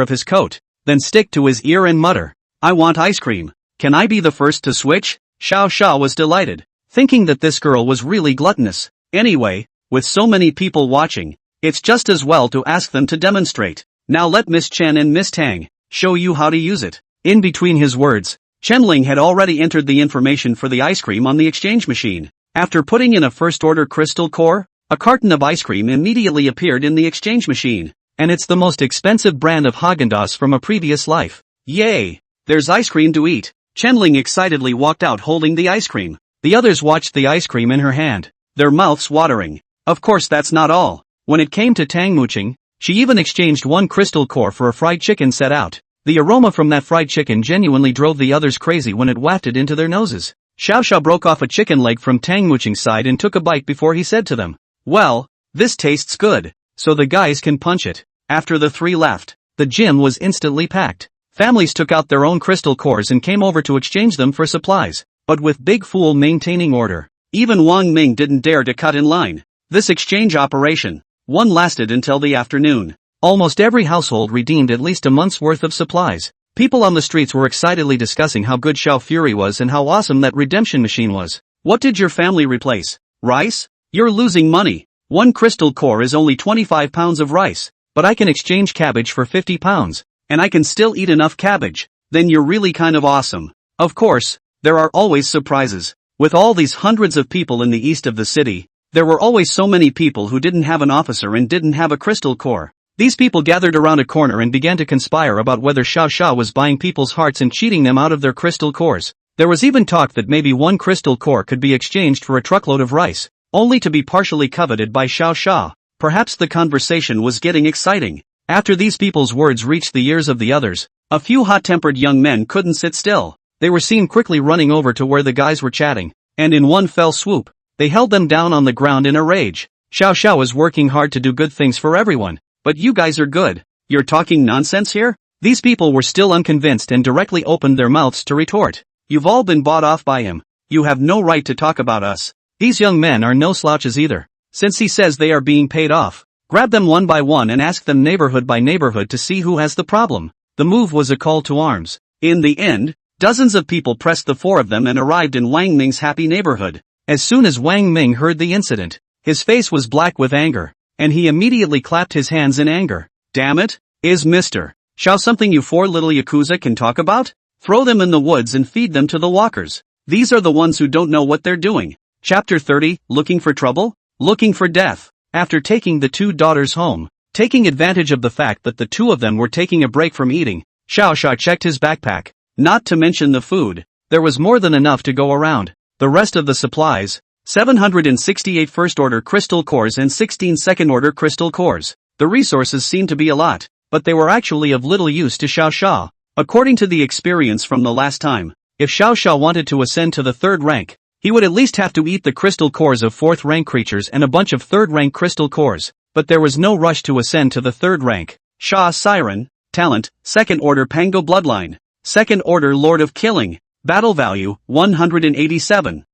S1: of his coat, then stick to his ear and mutter, I want ice cream. Can I be the first to switch? Xiao Xia was delighted, thinking that this girl was really gluttonous. Anyway, with so many people watching, it's just as well to ask them to demonstrate. Now let Miss Chen and Miss Tang show you how to use it. In between his words, Chen Ling had already entered the information for the ice cream on the exchange machine. After putting in a first-order crystal core, a carton of ice cream immediately appeared in the exchange machine. And it's the most expensive brand of Häagen-Dazs from a previous life. Yay! There's ice cream to eat. Chen Ling excitedly walked out holding the ice cream. The others watched the ice cream in her hand, their mouths watering. Of course that's not all. When it came to Tang Wuqing, she even exchanged one crystal core for a fried chicken set out. The aroma from that fried chicken genuinely drove the others crazy when it wafted into their noses. Xiao Xia broke off a chicken leg from Tang Wuqing's side and took a bite before he said to them, Well, this tastes good, so the guys can punch it. After the three left, the gym was instantly packed. Families took out their own crystal cores and came over to exchange them for supplies, but with Big Fool maintaining order. Even Wang Ming didn't dare to cut in line. This exchange operation, one lasted until the afternoon. Almost every household redeemed at least a month's worth of supplies. People on the streets were excitedly discussing how good Xiao Fury was and how awesome that redemption machine was. What did your family replace? Rice? You're losing money. One crystal core is only 25 pounds of rice, but I can exchange cabbage for 50 pounds, and I can still eat enough cabbage. Then you're really kind of awesome. Of course, there are always surprises. With all these hundreds of people in the east of the city, there were always so many people who didn't have an officer and didn't have a crystal core. These people gathered around a corner and began to conspire about whether Xiao Xia was buying people's hearts and cheating them out of their crystal cores. There was even talk that maybe one crystal core could be exchanged for a truckload of rice, only to be partially coveted by Xiao Xia. Perhaps the conversation was getting exciting. After these people's words reached the ears of the others, a few hot-tempered young men couldn't sit still. They were seen quickly running over to where the guys were chatting, and in one fell swoop, they held them down on the ground in a rage. Xiao Xiao is working hard to do good things for everyone, but you guys are good. You're talking nonsense here? These people were still unconvinced and directly opened their mouths to retort. You've all been bought off by him. You have no right to talk about us. These young men are no slouches either. Since he says they are being paid off, grab them one by one and ask them neighborhood by neighborhood to see who has the problem. The move was a call to arms. In the end, dozens of people pressed the four of them and arrived in Wang Ming's happy neighborhood. As soon as Wang Ming heard the incident, his face was black with anger, and he immediately clapped his hands in anger. Damn it! Is Mr. Xiao something you four little yakuza can talk about? Throw them in the woods and feed them to the walkers. These are the ones who don't know what they're doing. Chapter 30, Looking for Trouble? Looking for Death. After taking the two daughters home, taking advantage of the fact that the two of them were taking a break from eating, Xiao Xiao checked his backpack. Not to mention the food, there was more than enough to go around. The rest of the supplies, 768 first-order crystal cores and 16 second-order crystal cores. The resources seemed to be a lot, but they were actually of little use to Xiao Xiao. According to the experience from the last time, if Xiao Xiao wanted to ascend to the third rank, he would at least have to eat the crystal cores of fourth-rank creatures and a bunch of third-rank crystal cores, but there was no rush to ascend to the third rank. Sha Siren, Talent, Second-Order Pango Bloodline, Second-Order Lord of Killing, Battle Value, 187,000.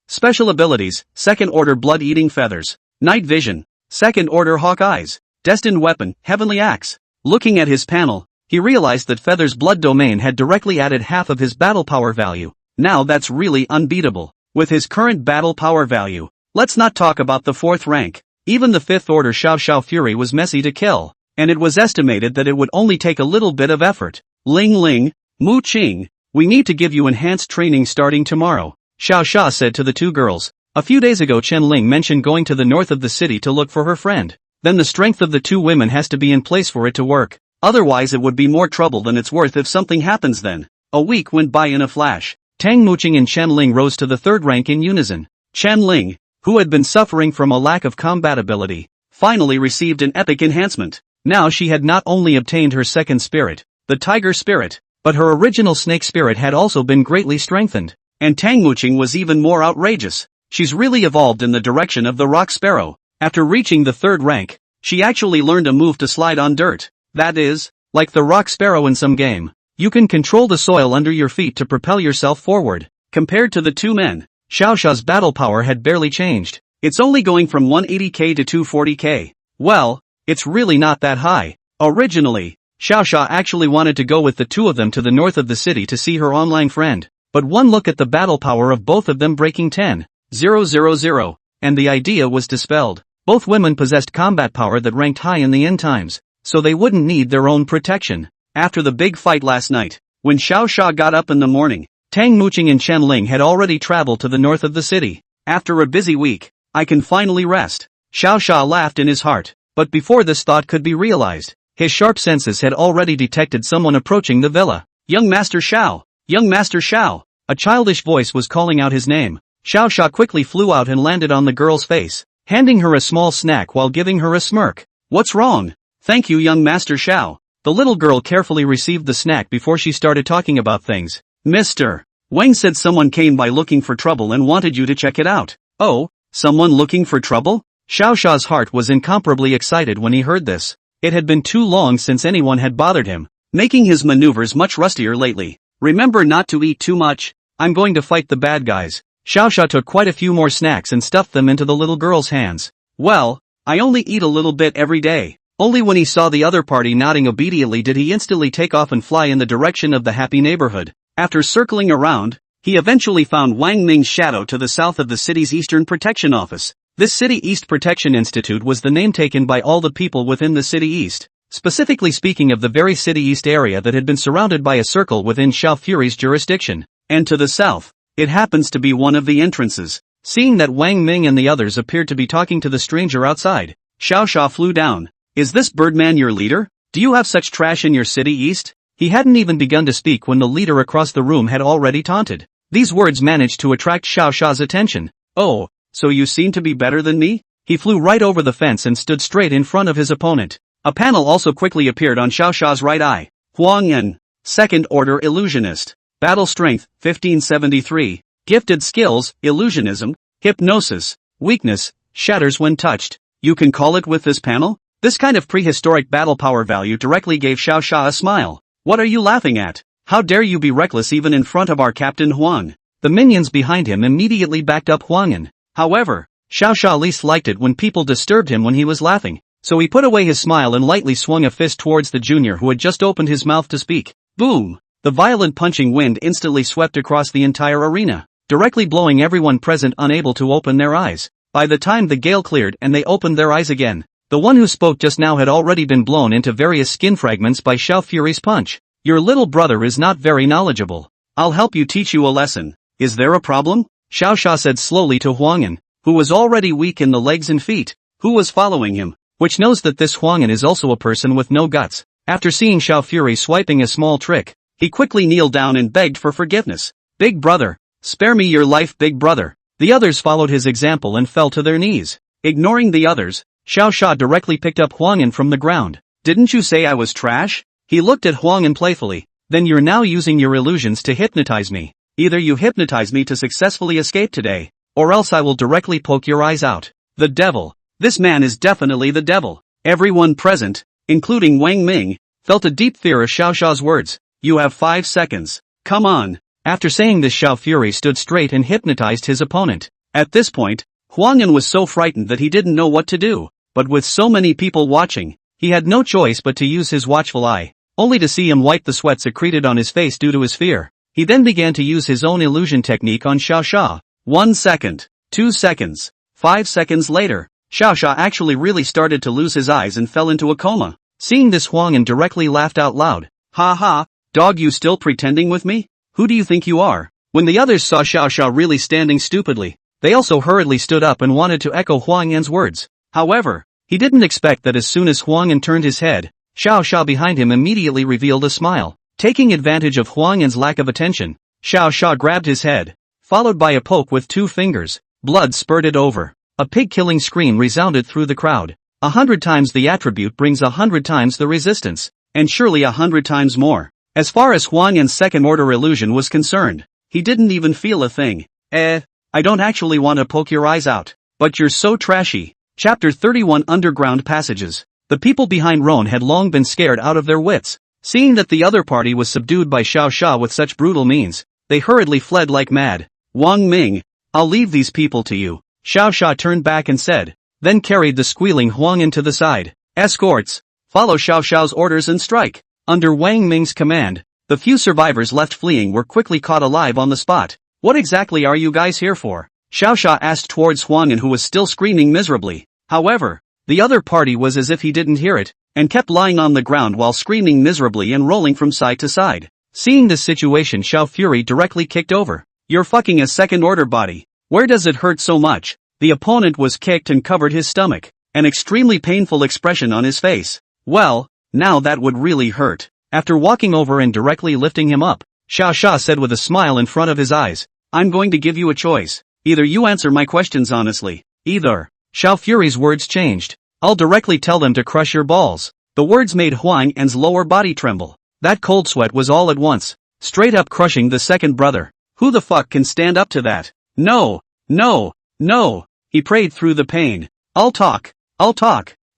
S1: Special Abilities, Second-Order Blood-Eating Feathers, Night Vision, Second-Order Hawk Eyes, Destined Weapon, Heavenly Axe. Looking at his panel, he realized that Feather's blood domain had directly added half of his battle power value. Now that's really unbeatable. With his current battle power value, let's not talk about the fourth rank. Even the fifth order Xiao Xiao Fury was messy to kill, and it was estimated that it would only take a little bit of effort. Ling Ling, Mu Qing, we need to give you enhanced training starting tomorrow, Xiao Xiao said to the two girls. A few days ago Chen Ling mentioned going to the north of the city to look for her friend. Then the strength of the two women has to be in place for it to work. Otherwise it would be more trouble than it's worth if something happens then. A week went by in a flash. Tang Muqing and Chen Ling rose to the third rank in unison. Chen Ling, who had been suffering from a lack of combat ability, finally received an epic enhancement. Now she had not only obtained her second spirit, the tiger spirit, but her original snake spirit had also been greatly strengthened. And Tang Muqing was even more outrageous. She's really evolved in the direction of the rock sparrow. After reaching the third rank, she actually learned a move to slide on dirt. That is, like the rock sparrow in some game. You can control the soil under your feet to propel yourself forward. Compared to the two men, Xiao Xiao's battle power had barely changed. It's only going from 180k to 240k. Well, it's really not that high. Originally, Xiao Xiao actually wanted to go with the two of them to the north of the city to see her online friend. But one look at the battle power of both of them breaking 10,000, and the idea was dispelled. Both women possessed combat power that ranked high in the end times, so they wouldn't need their own protection. After the big fight last night, when Xiao Xiao got up in the morning, Tang Muqing and Chen Ling had already traveled to the north of the city. After a busy week, I can finally rest. Xiao Xiao laughed in his heart, but before this thought could be realized, his sharp senses had already detected someone approaching the villa. Young Master Xiao! Young Master Xiao! A childish voice was calling out his name. Xiao Xiao quickly flew out and landed on the girl's face, handing her a small snack while giving her a smirk. What's wrong? Thank you, young Master Xiao. The little girl carefully received the snack before she started talking about things. Mr. Wang said someone came by looking for trouble and wanted you to check it out. Oh, someone looking for trouble? Xiao Xiao's heart was incomparably excited when he heard this. It had been too long since anyone had bothered him, making his maneuvers much rustier lately. Remember not to eat too much. I'm going to fight the bad guys. Xiao Xiao took quite a few more snacks and stuffed them into the little girl's hands. Well, I only eat a little bit every day. Only when he saw the other party nodding obediently did he instantly take off and fly in the direction of the happy neighborhood. After circling around, he eventually found Wang Ming's shadow to the south of the city's Eastern Protection Office. This City East Protection Institute was the name taken by all the people within the City East, specifically speaking of the very City East area that had been surrounded by a circle within Xiao Fury's jurisdiction. And to the south, it happens to be one of the entrances. Seeing that Wang Ming and the others appeared to be talking to the stranger outside, Xiao Xiao flew down. Is this Birdman your leader? Do you have such trash in your City East? He hadn't even begun to speak when the leader across the room had already taunted. These words managed to attract Xiao Xiao's attention. Oh, so you seem to be better than me? he flew right over the fence and stood straight in front of his opponent. A panel also quickly appeared on Xiao Sha's right eye. Huang Yan, second order illusionist. Battle strength, 1573. Gifted skills, illusionism, hypnosis, weakness, shatters when touched. You can call it with this panel? This kind of prehistoric battle power value directly gave Xiao Sha a smile. What are you laughing at? How dare you be reckless even in front of our Captain Huang? The minions behind him immediately backed up Huang Yan. However, Xiao Sha least liked it when people disturbed him when he was laughing, so he put away his smile and lightly swung a fist towards the junior who had just opened his mouth to speak. Boom! The violent punching wind instantly swept across the entire arena, directly blowing everyone present unable to open their eyes. By the time the gale cleared and they opened their eyes again, the one who spoke just now had already been blown into various skin fragments by Xiao Fury's punch. Your little brother is not very knowledgeable. I'll help you teach you a lesson. Is there a problem? Xiao Sha said slowly to Huang Yan, who was already weak in the legs and feet, who was following him, which knows that this Huang Yan is also a person with no guts. After seeing Xiao Fury swiping a small trick, he quickly kneeled down and begged for forgiveness. Big brother, spare me your life, big brother. The others followed his example and fell to their knees. Ignoring the others, Xiao Sha directly picked up Huang Yan from the ground. Didn't you say I was trash? He looked at Huang Yan playfully. Then you're now using your illusions to hypnotize me. Either you hypnotize me to successfully escape today, or else I will directly poke your eyes out. The devil. This man is definitely the devil. Everyone present, including Wang Ming, felt a deep fear of Xiao Sha's words. You have 5 seconds. Come on. After saying this, Xiao Fury stood straight and hypnotized his opponent. At this point, Huang Yan was so frightened that he didn't know what to do, but with so many people watching, he had no choice but to use his watchful eye, only to see him wipe the sweat secreted on his face due to his fear. He then began to use his own illusion technique on Xiao Sha. 1 second, 2 seconds, 5 seconds later, Xiao Sha actually really started to lose his eyes and fell into a coma. Seeing this, Huang Yan directly laughed out loud. Ha ha, dog, you still pretending with me? Who do you think you are? When the others saw Xiao Sha really standing stupidly, they also hurriedly stood up and wanted to echo Huang Yan's words. However, he didn't expect that as soon as Huang Yan turned his head, Xiao Sha behind him immediately revealed a smile. Taking advantage of Huang Yan's lack of attention, Xiao Sha grabbed his head, followed by a poke with 2 fingers. Blood spurted over. A pig-killing scream resounded through the crowd. 100 times the attribute brings 100 times the resistance, and surely 100 times more. As far as Huang Yan's second-order illusion was concerned, he didn't even feel a thing. I don't actually want to poke your eyes out, but you're so trashy. Chapter 31 Underground Passages. The people behind Ron had long been scared out of their wits. Seeing that the other party was subdued by Xiao Sha with such brutal means, they hurriedly fled like mad. Wang Ming, I'll leave these people to you. Xiao Sha turned back and said, then carried the squealing Huang Yan to the side. Escorts, follow Xiao Shao's orders and strike. Under Wang Ming's command, the few survivors left fleeing were quickly caught alive on the spot. What exactly are you guys here for? Xiao Sha asked towards Huang Yan, who was still screaming miserably. However, the other party was as if he didn't hear it, and kept lying on the ground while screaming miserably and rolling from side to side. Seeing this situation, Xiao Fury directly kicked over. You're fucking a second-order body. Where does it hurt so much? The opponent was kicked and covered his stomach, an extremely painful expression on his face. Well, now that would really hurt. After walking over and directly lifting him up, Xiao Sha said with a smile in front of his eyes, I'm going to give you a choice. Either you answer my questions honestly. Either. Xiao Fury's words changed. I'll directly tell them to crush your balls. The words made Huang Yan's lower body tremble. That cold sweat was all at once, straight up crushing the second brother. Who the fuck can stand up to that? No, no, no. He prayed through the pain. I'll talk.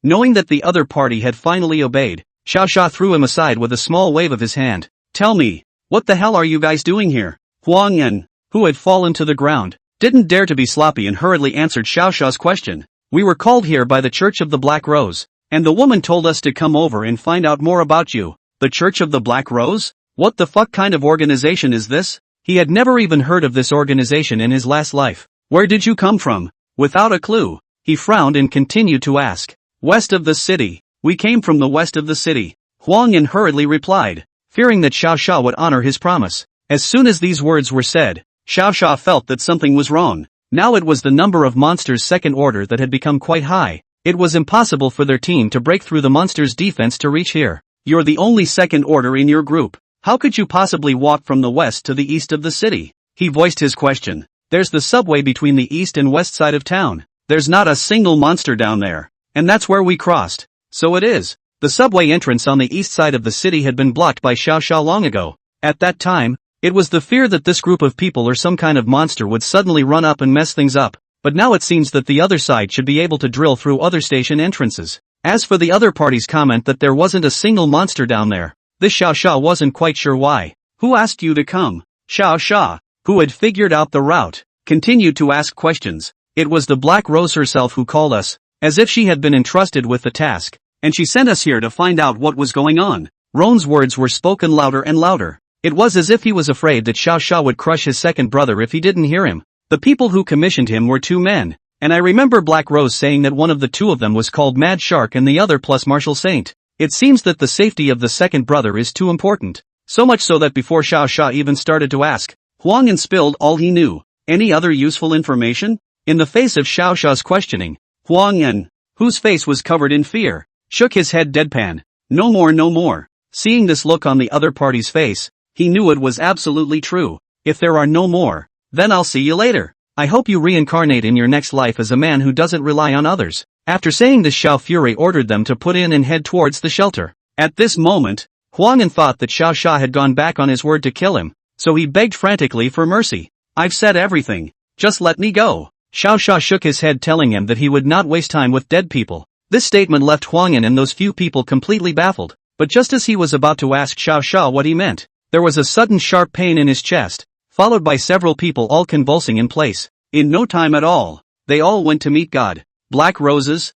S1: Knowing that the other party had finally obeyed, Xiao Sha threw him aside with a small wave of his hand. Tell me, what the hell are you guys doing here? Huang Yan, who had fallen to the ground, didn't dare to be sloppy and hurriedly answered Xiao Sha's question. We were called here by the Church of the Black Rose, and the woman told us to come over and find out more about you. The Church of the Black Rose? What the fuck kind of organization is this? He had never even heard of this organization in his last life. Where did you come from? Without a clue, he frowned and continued to ask. West of the city. We came from the west of the city. Huang Yan hurriedly replied, fearing that Xiao Sha would honor his promise. As soon as these words were said, Xiao Sha felt that something was wrong. Now it was the number of monsters' second order that had become quite high. It was impossible for their team to break through the monsters' defense to reach here. You're the only second order in your group. How could you possibly walk from the west to the east of the city? He voiced his question. There's the subway between the east and west side of town. There's not a single monster down there. And that's where we crossed. So it is. The subway entrance on the east side of the city had been blocked by Xiao Xia long ago. At that time, it was the fear that this group of people or some kind of monster would suddenly run up and mess things up. But now it seems that the other side should be able to drill through other station entrances. As for the other party's comment that there wasn't a single monster down there, this Xiao Xia wasn't quite sure why. Who asked you to come? Xiao Xia, who had figured out the route, continued to ask questions. It was the Black Rose herself who called us, as if she had been entrusted with the task, and she sent us here to find out what was going on. Ron's words were spoken louder and louder. It was as if he was afraid that Xiao Xia would crush his second brother if he didn't hear him. The people who commissioned him were two men, and I remember Black Rose saying that one of the two of them was called Mad Shark and the other plus Martial Saint. It seems that the safety of the second brother is too important. So much so that before Xiao Xia even started to ask, Huang An spilled all he knew. Any other useful information? In the face of Xiao Xia's questioning, Huang An, whose face was covered in fear, shook his head deadpan. No more, no more. Seeing this look on the other party's face, he knew it was absolutely true. If there are no more, then I'll see you later. I hope you reincarnate in your next life as a man who doesn't rely on others. After saying this, Xiao Fury ordered them to put in and head towards the shelter. At this moment, Huang An thought that Xiao Xia had gone back on his word to kill him, so he begged frantically for mercy. I've said everything. Just let me go. Xiao Xia shook his head, telling him that he would not waste time with dead people. This statement left Huang An and those few people completely baffled, but just as he was about to ask Xiao Xia what he meant, there was a sudden sharp pain in his chest, followed by several people all convulsing in place. In no time at all, they all went to meet God. Black roses,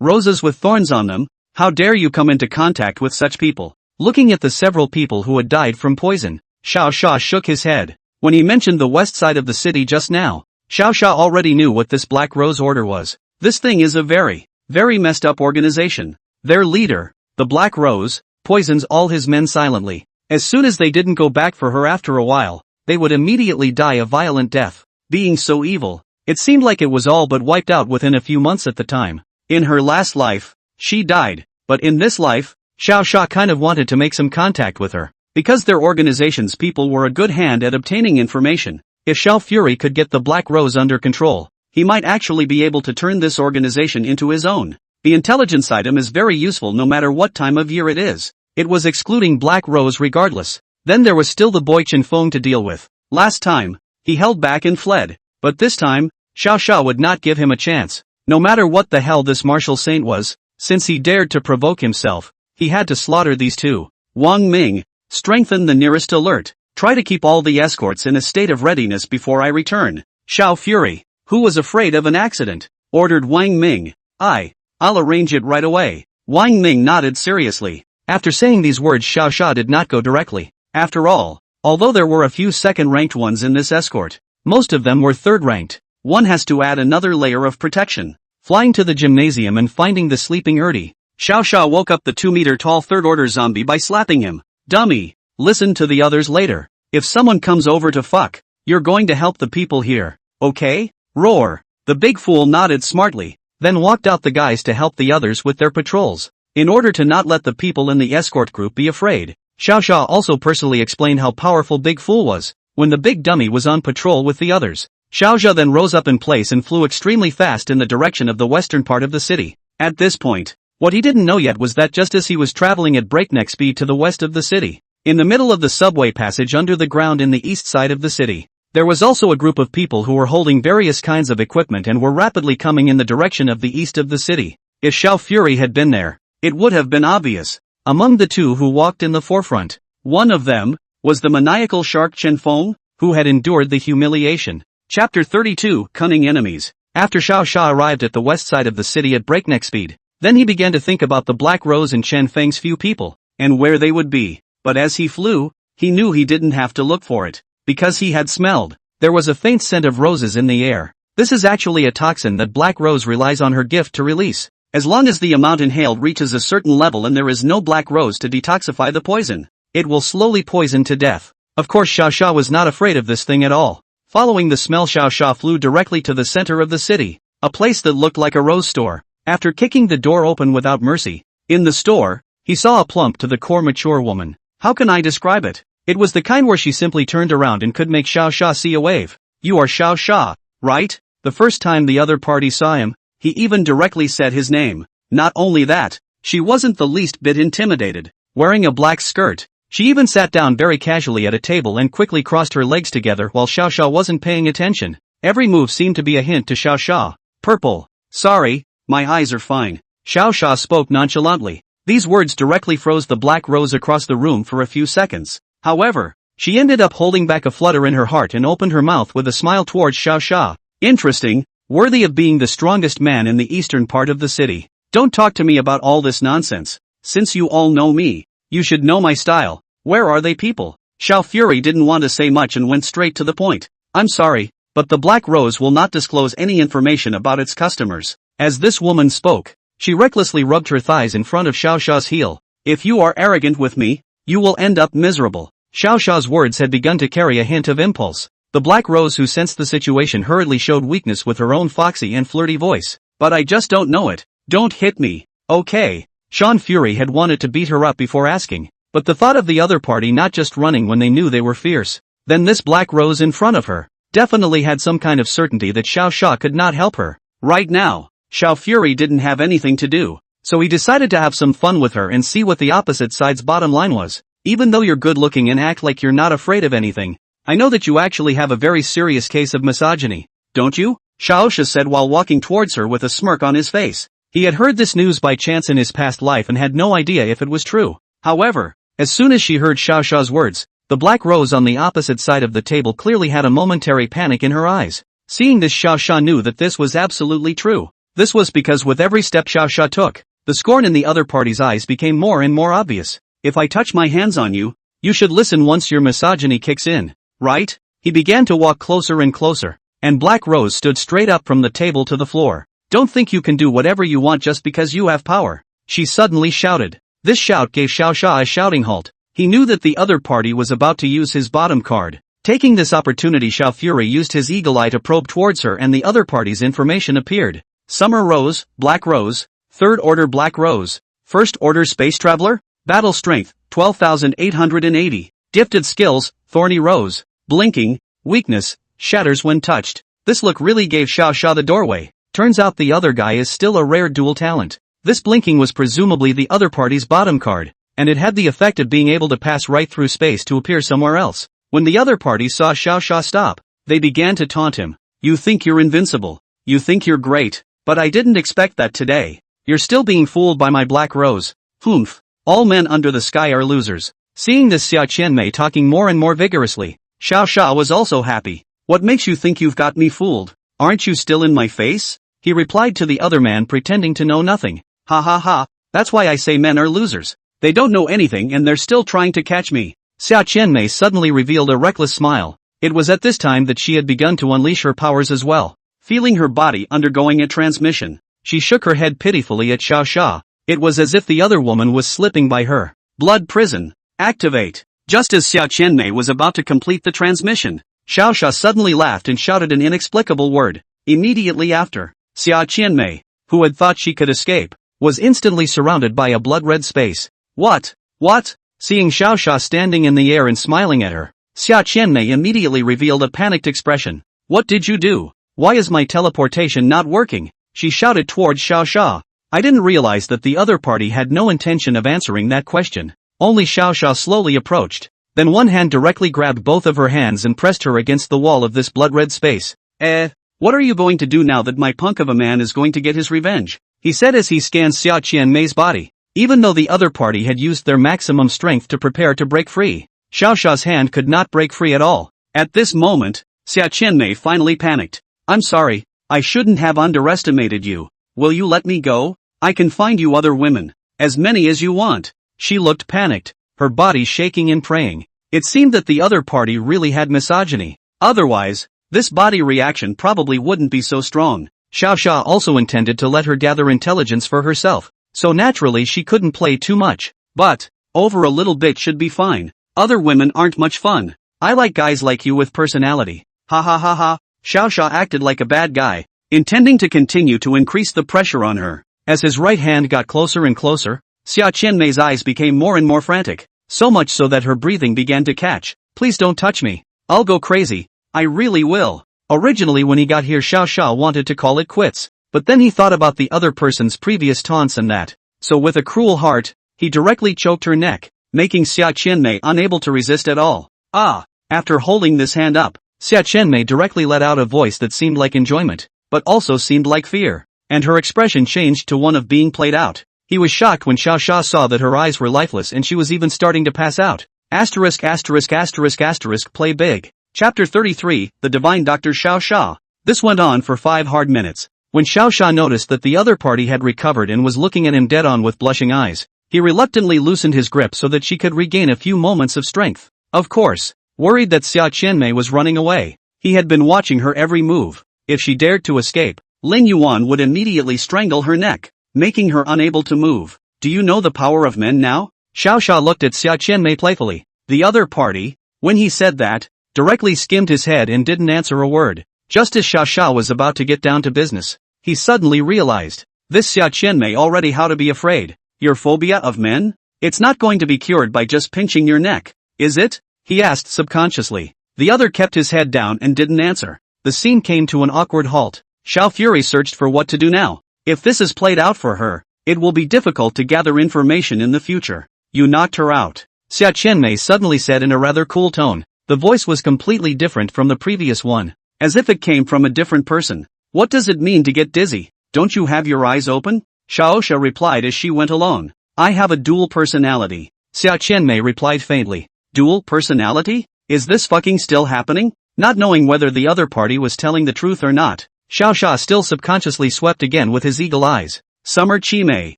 S1: roses with thorns on them. How dare you come into contact with such people? Looking at the several people who had died from poison, Xiao Xia shook his head. When he mentioned the west side of the city just now, Xiao Xia already knew what this Black Rose order was. This thing is a very messed up organization. Their leader, the Black Rose, poisons all his men silently. As soon as they didn't go back for her after a while, they would immediately die a violent death. Being so evil, it seemed like it was all but wiped out within a few months at the time. In her last life, she died, but in this life, Xiao Xia kind of wanted to make some contact with her. Because their organization's people were a good hand at obtaining information, if Xiao Fury could get the Black Rose under control, he might actually be able to turn this organization into his own. The intelligence item is very useful no matter what time of year it is. It was excluding Black Rose regardless. Then there was still the boy Chen Feng to deal with. Last time, he held back and fled. But this time, Xiao Xia would not give him a chance. No matter what the hell this martial saint was, since he dared to provoke himself, he had to slaughter these two. Wang Ming, strengthen the nearest alert. Try to keep all the escorts in a state of readiness before I return. Xiao Fury, who was afraid of an accident, ordered Wang Ming. I'll arrange it right away. Wang Ming nodded seriously. After saying these words, Xiao Xia did not go directly. After all, although there were a few second-ranked ones in this escort, most of them were third-ranked. One has to add another layer of protection. Flying to the gymnasium and finding the sleeping Ertie, Xiao Xia woke up the 2-meter-tall third-order zombie by slapping him. Dummy, listen to the others later. If someone comes over to fuck, you're going to help the people here, okay? Roar. The big fool nodded smartly, then walked out the guys to help the others with their patrols. In order to not let the people in the escort group be afraid, Xiao Xia also personally explained how powerful Big Fool was. When the big dummy was on patrol with the others, Xiao Xia then rose up in place and flew extremely fast in the direction of the western part of the city. At this point, what he didn't know yet was that just as he was traveling at breakneck speed to the west of the city, in the middle of the subway passage under the ground in the east side of the city, there was also a group of people who were holding various kinds of equipment and were rapidly coming in the direction of the east of the city. If Xiao Fury had been there, it would have been obvious. Among the two who walked in the forefront, one of them was the maniacal shark Chen Feng, who had endured the humiliation. Chapter 32, Cunning Enemies. After Xiao Xia arrived at the west side of the city at breakneck speed, then he began to think about the Black Rose and Chen Feng's few people, and where they would be. But as he flew, he knew he didn't have to look for it, because he had smelled. There was a faint scent of roses in the air. This is actually a toxin that Black Rose relies on her gift to release. As long as the amount inhaled reaches a certain level and there is no Black Rose to detoxify the poison, it will slowly poison to death. Of course Xiao Xia was not afraid of this thing at all. Following the smell, Xiao Xia flew directly to the center of the city, a place that looked like a rose store. After kicking the door open without mercy, in the store, he saw a plump to the core mature woman. How can I describe it? It was the kind where she simply turned around and could make Xiao Xia see a wave. You are Xiao Xia, right? The first time the other party saw him, he even directly said his name. Not only that, she wasn't the least bit intimidated. Wearing a black skirt, she even sat down very casually at a table and quickly crossed her legs together while Xiao Xia wasn't paying attention. Every move seemed to be a hint to Xiao Xia. Purple. Sorry, my eyes are fine. Xiao Xia spoke nonchalantly. These words directly froze the black rose across the room for a few seconds. However, she ended up holding back a flutter in her heart and opened her mouth with a smile towards Xiao Xia. Interesting, worthy of being the strongest man in the eastern part of the city. Don't talk to me about all this nonsense. Since you all know me, you should know my style. Where are they, people? Xiao Fury didn't want to say much and went straight to the point. I'm sorry, but the Black Rose will not disclose any information about its customers. As this woman spoke, she recklessly rubbed her thighs in front of Xiao Xia's heel. If you are arrogant with me, you will end up miserable. Xiao Xia's words had begun to carry a hint of impulse. The Black Rose, who sensed the situation, hurriedly showed weakness with her own foxy and flirty voice. But I just don't know it. Don't hit me. Okay. Sean Fury had wanted to beat her up before asking, but the thought of the other party not just running when they knew they were fierce, then this Black Rose in front of her, definitely had some kind of certainty that Xiao Xia could not help her. Right now, Xiao Fury didn't have anything to do, so he decided to have some fun with her and see what the opposite side's bottom line was. Even though you're good looking and act like you're not afraid of anything, I know that you actually have a very serious case of misogyny, don't you? Xiao Xia said while walking towards her with a smirk on his face. He had heard this news by chance in his past life and had no idea if it was true. However, as soon as she heard Xiao Xia's words, the Black Rose on the opposite side of the table clearly had a momentary panic in her eyes. Seeing this, Xiao Xia knew that this was absolutely true. This was because with every step Xiao Xia took, the scorn in the other party's eyes became more and more obvious. If I touch my hands on you, you should listen once your misogyny kicks in, right? He began to walk closer and closer, and Black Rose stood straight up from the table to the floor. Don't think you can do whatever you want just because you have power, she suddenly shouted. This shout gave Xiao Xia a shouting halt. He knew that the other party was about to use his bottom card. Taking this opportunity, Xiao Fury used his eagle eye to probe towards her, and the other party's information appeared. Summer Rose, Black Rose, Third Order Black Rose, First Order Space Traveler, Battle Strength, 12,880, Gifted Skills, Thorny Rose, Blinking, Weakness, Shatters when touched. This look really gave Xiao Xia the doorway. Turns out the other guy is still a rare dual talent. This Blinking was presumably the other party's bottom card, and it had the effect of being able to pass right through space to appear somewhere else. When the other party saw Xiao Xia stop, they began to taunt him. You think you're invincible. You think you're great. But I didn't expect that today. You're still being fooled by my Black Rose. Humph. All men under the sky are losers. Seeing this, Xia Qianmei talking more and more vigorously, Xiao Xia was also happy. What makes you think you've got me fooled? Aren't you still in my face? He replied to the other man, pretending to know nothing. Ha ha ha, that's why I say men are losers. They don't know anything and they're still trying to catch me. Xia Qianmei suddenly revealed a reckless smile. It was at this time that she had begun to unleash her powers as well. Feeling her body undergoing a transmission, she shook her head pitifully at Xiao Xia. It was as if the other woman was slipping by her. Blood Prison. Activate. Just as Xia Qianmei was about to complete the transmission, Xiao Xia suddenly laughed and shouted an inexplicable word. Immediately after, Xia Qianmei, who had thought she could escape, was instantly surrounded by a blood-red space. What? What? Seeing Xiao Xia standing in the air and smiling at her, Xia Qianmei immediately revealed a panicked expression. What did you do? Why is my teleportation not working? She shouted towards Xiao Xia. I didn't realize that the other party had no intention of answering that question. Only Xiao Xia slowly approached. Then one hand directly grabbed both of her hands and pressed her against the wall of this blood-red space. What are you going to do now that my punk of a man is going to get his revenge? He said as he scanned Xia Qianmei's body. Even though the other party had used their maximum strength to prepare to break free, Xiao Xia's hand could not break free at all. At this moment, Xia Qianmei finally panicked. I'm sorry, I shouldn't have underestimated you. Will you let me go? I can find you other women. As many as you want. She looked panicked, her body shaking and praying. It seemed that the other party really had misogyny. Otherwise, this body reaction probably wouldn't be so strong. Xiao Xia also intended to let her gather intelligence for herself, so naturally she couldn't play too much. But, over a little bit should be fine. Other women aren't much fun. I like guys like you with personality. Ha ha ha ha. Xiao Xia acted like a bad guy, intending to continue to increase the pressure on her. As his right hand got closer and closer, Xia Qianmei's eyes became more and more frantic, so much so that her breathing began to catch. Please don't touch me. I'll go crazy. I really will. Originally when he got here Xiao Xia wanted to call it quits, but then he thought about the other person's previous taunts and that. So with a cruel heart, he directly choked her neck, making Xia Qianmei unable to resist at all. Ah! After holding this hand up, Xia Qianmei directly let out a voice that seemed like enjoyment, but also seemed like fear, and her expression changed to one of being played out. He was shocked when Xiao Xia saw that her eyes were lifeless and she was even starting to pass out. Asterisk asterisk asterisk asterisk play big. Chapter 33, The Divine Dr. Xiao Xia. This went on for 5 hard minutes. When Xiao Xia noticed that the other party had recovered and was looking at him dead on with blushing eyes, he reluctantly loosened his grip so that she could regain a few moments of strength. Of course, worried that Xia Qianmei was running away, he had been watching her every move. If she dared to escape, Ling Yuan would immediately strangle her neck, making her unable to move. Do you know the power of men now? Xiao Xia looked at Xia Qianmei playfully. The other party, when he said that, directly skimmed his head and didn't answer a word. Just as Xiao Xia was about to get down to business, he suddenly realized, this Xia Qianmei already how to be afraid. Your phobia of men? It's not going to be cured by just pinching your neck, is it? He asked subconsciously. The other kept his head down and didn't answer. The scene came to an awkward halt. Xiao Fury searched for what to do now. If this is played out for her, it will be difficult to gather information in the future. You knocked her out, Xia Qianmei suddenly said in a rather cool tone. The voice was completely different from the previous one, as if it came from a different person. What does it mean to get dizzy? Don't you have your eyes open? Xiao Xia replied as she went along. I have a dual personality, Xia Qianmei replied faintly. Dual personality? Is this fucking still happening? Not knowing whether the other party was telling the truth or not, Xiao Xia still subconsciously swept again with his eagle eyes. Summer Chimei.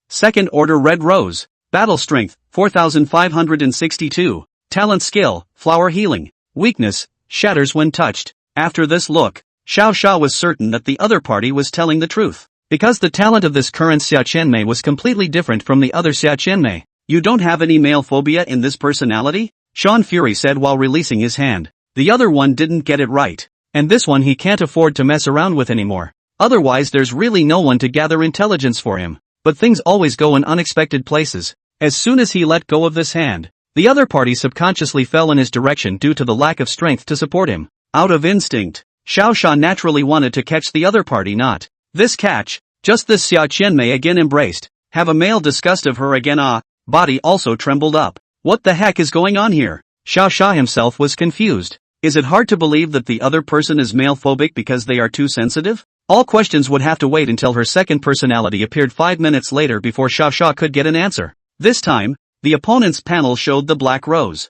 S1: Second Order Red Rose. Battle Strength, 4562. Talent Skill, Flower Healing. Weakness, shatters when touched. After this look, Xiao Xia was certain that the other party was telling the truth. Because the talent of this current Xia Qianmei was completely different from the other Xia Qianmei. You don't have any male phobia in this personality? Sean Fury said while releasing his hand. The other one didn't get it right. And this one he can't afford to mess around with anymore. Otherwise there's really no one to gather intelligence for him. But things always go in unexpected places. As soon as he let go of this hand, the other party subconsciously fell in his direction due to the lack of strength to support him. Out of instinct, Xiao Xia naturally wanted to catch the other party not. This catch, just this Xia Qianmei again embraced. Have a male disgust of her again body also trembled up. What the heck is going on here? Xiao Xia himself was confused. Is it hard to believe that the other person is male phobic because they are too sensitive? All questions would have to wait until her second personality appeared 5 minutes later before Xiao Xia could get an answer. This time, the opponent's panel showed the black rose.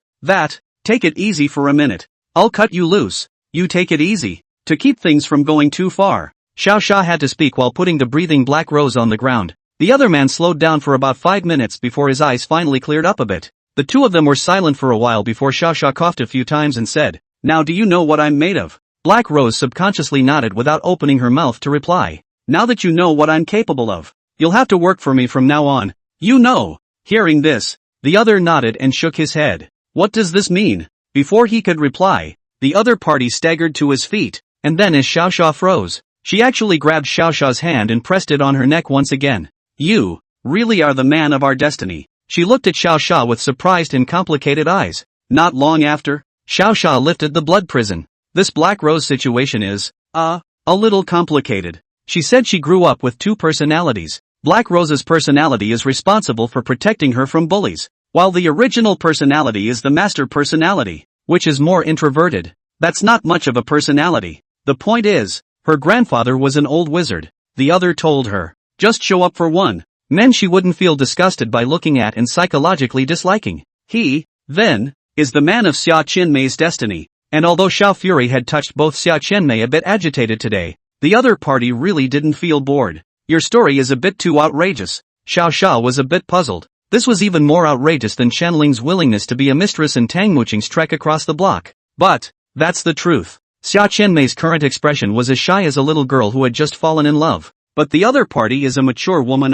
S1: Take it easy for a minute. I'll cut you loose. You take it easy. To keep things from going too far, Xiao Xia had to speak while putting the breathing black rose on the ground. The other man slowed down for about 5 minutes before his eyes finally cleared up a bit. The two of them were silent for a while before Xiao Xia coughed a few times and said, Now do you know what I'm made of? Black Rose subconsciously nodded without opening her mouth to reply. Now that you know what I'm capable of, you'll have to work for me from now on. You know. Hearing this, the other nodded and shook his head. What does this mean? Before he could reply, the other party staggered to his feet, and then as Xiao Xia froze, she actually grabbed Xiao Xia's hand and pressed it on her neck once again. You, really are the man of our destiny. She looked at Xiao Xia with surprised and complicated eyes. Not long after, Xiao Xia lifted the blood prison. This Black Rose situation is, a little complicated. She said she grew up with two personalities. Black Rose's personality is responsible for protecting her from bullies, while the original personality is the master personality, which is more introverted. That's not much of a personality. The point is, her grandfather was an old wizard. The other told her, just show up for one. Men she wouldn't feel disgusted by looking at and psychologically disliking. He, then, is the man of Xia Qianmei's destiny. And although Xiao Fury had touched both Xia Qianmei a bit agitated today, the other party really didn't feel bored. Your story is a bit too outrageous. Xiao Xia was a bit puzzled. This was even more outrageous than Qianling's willingness to be a mistress and Tang Muqing's trek across the block. But, that's the truth. Xia Qianmei's current expression was as shy as a little girl who had just fallen in love. But the other party is a mature woman.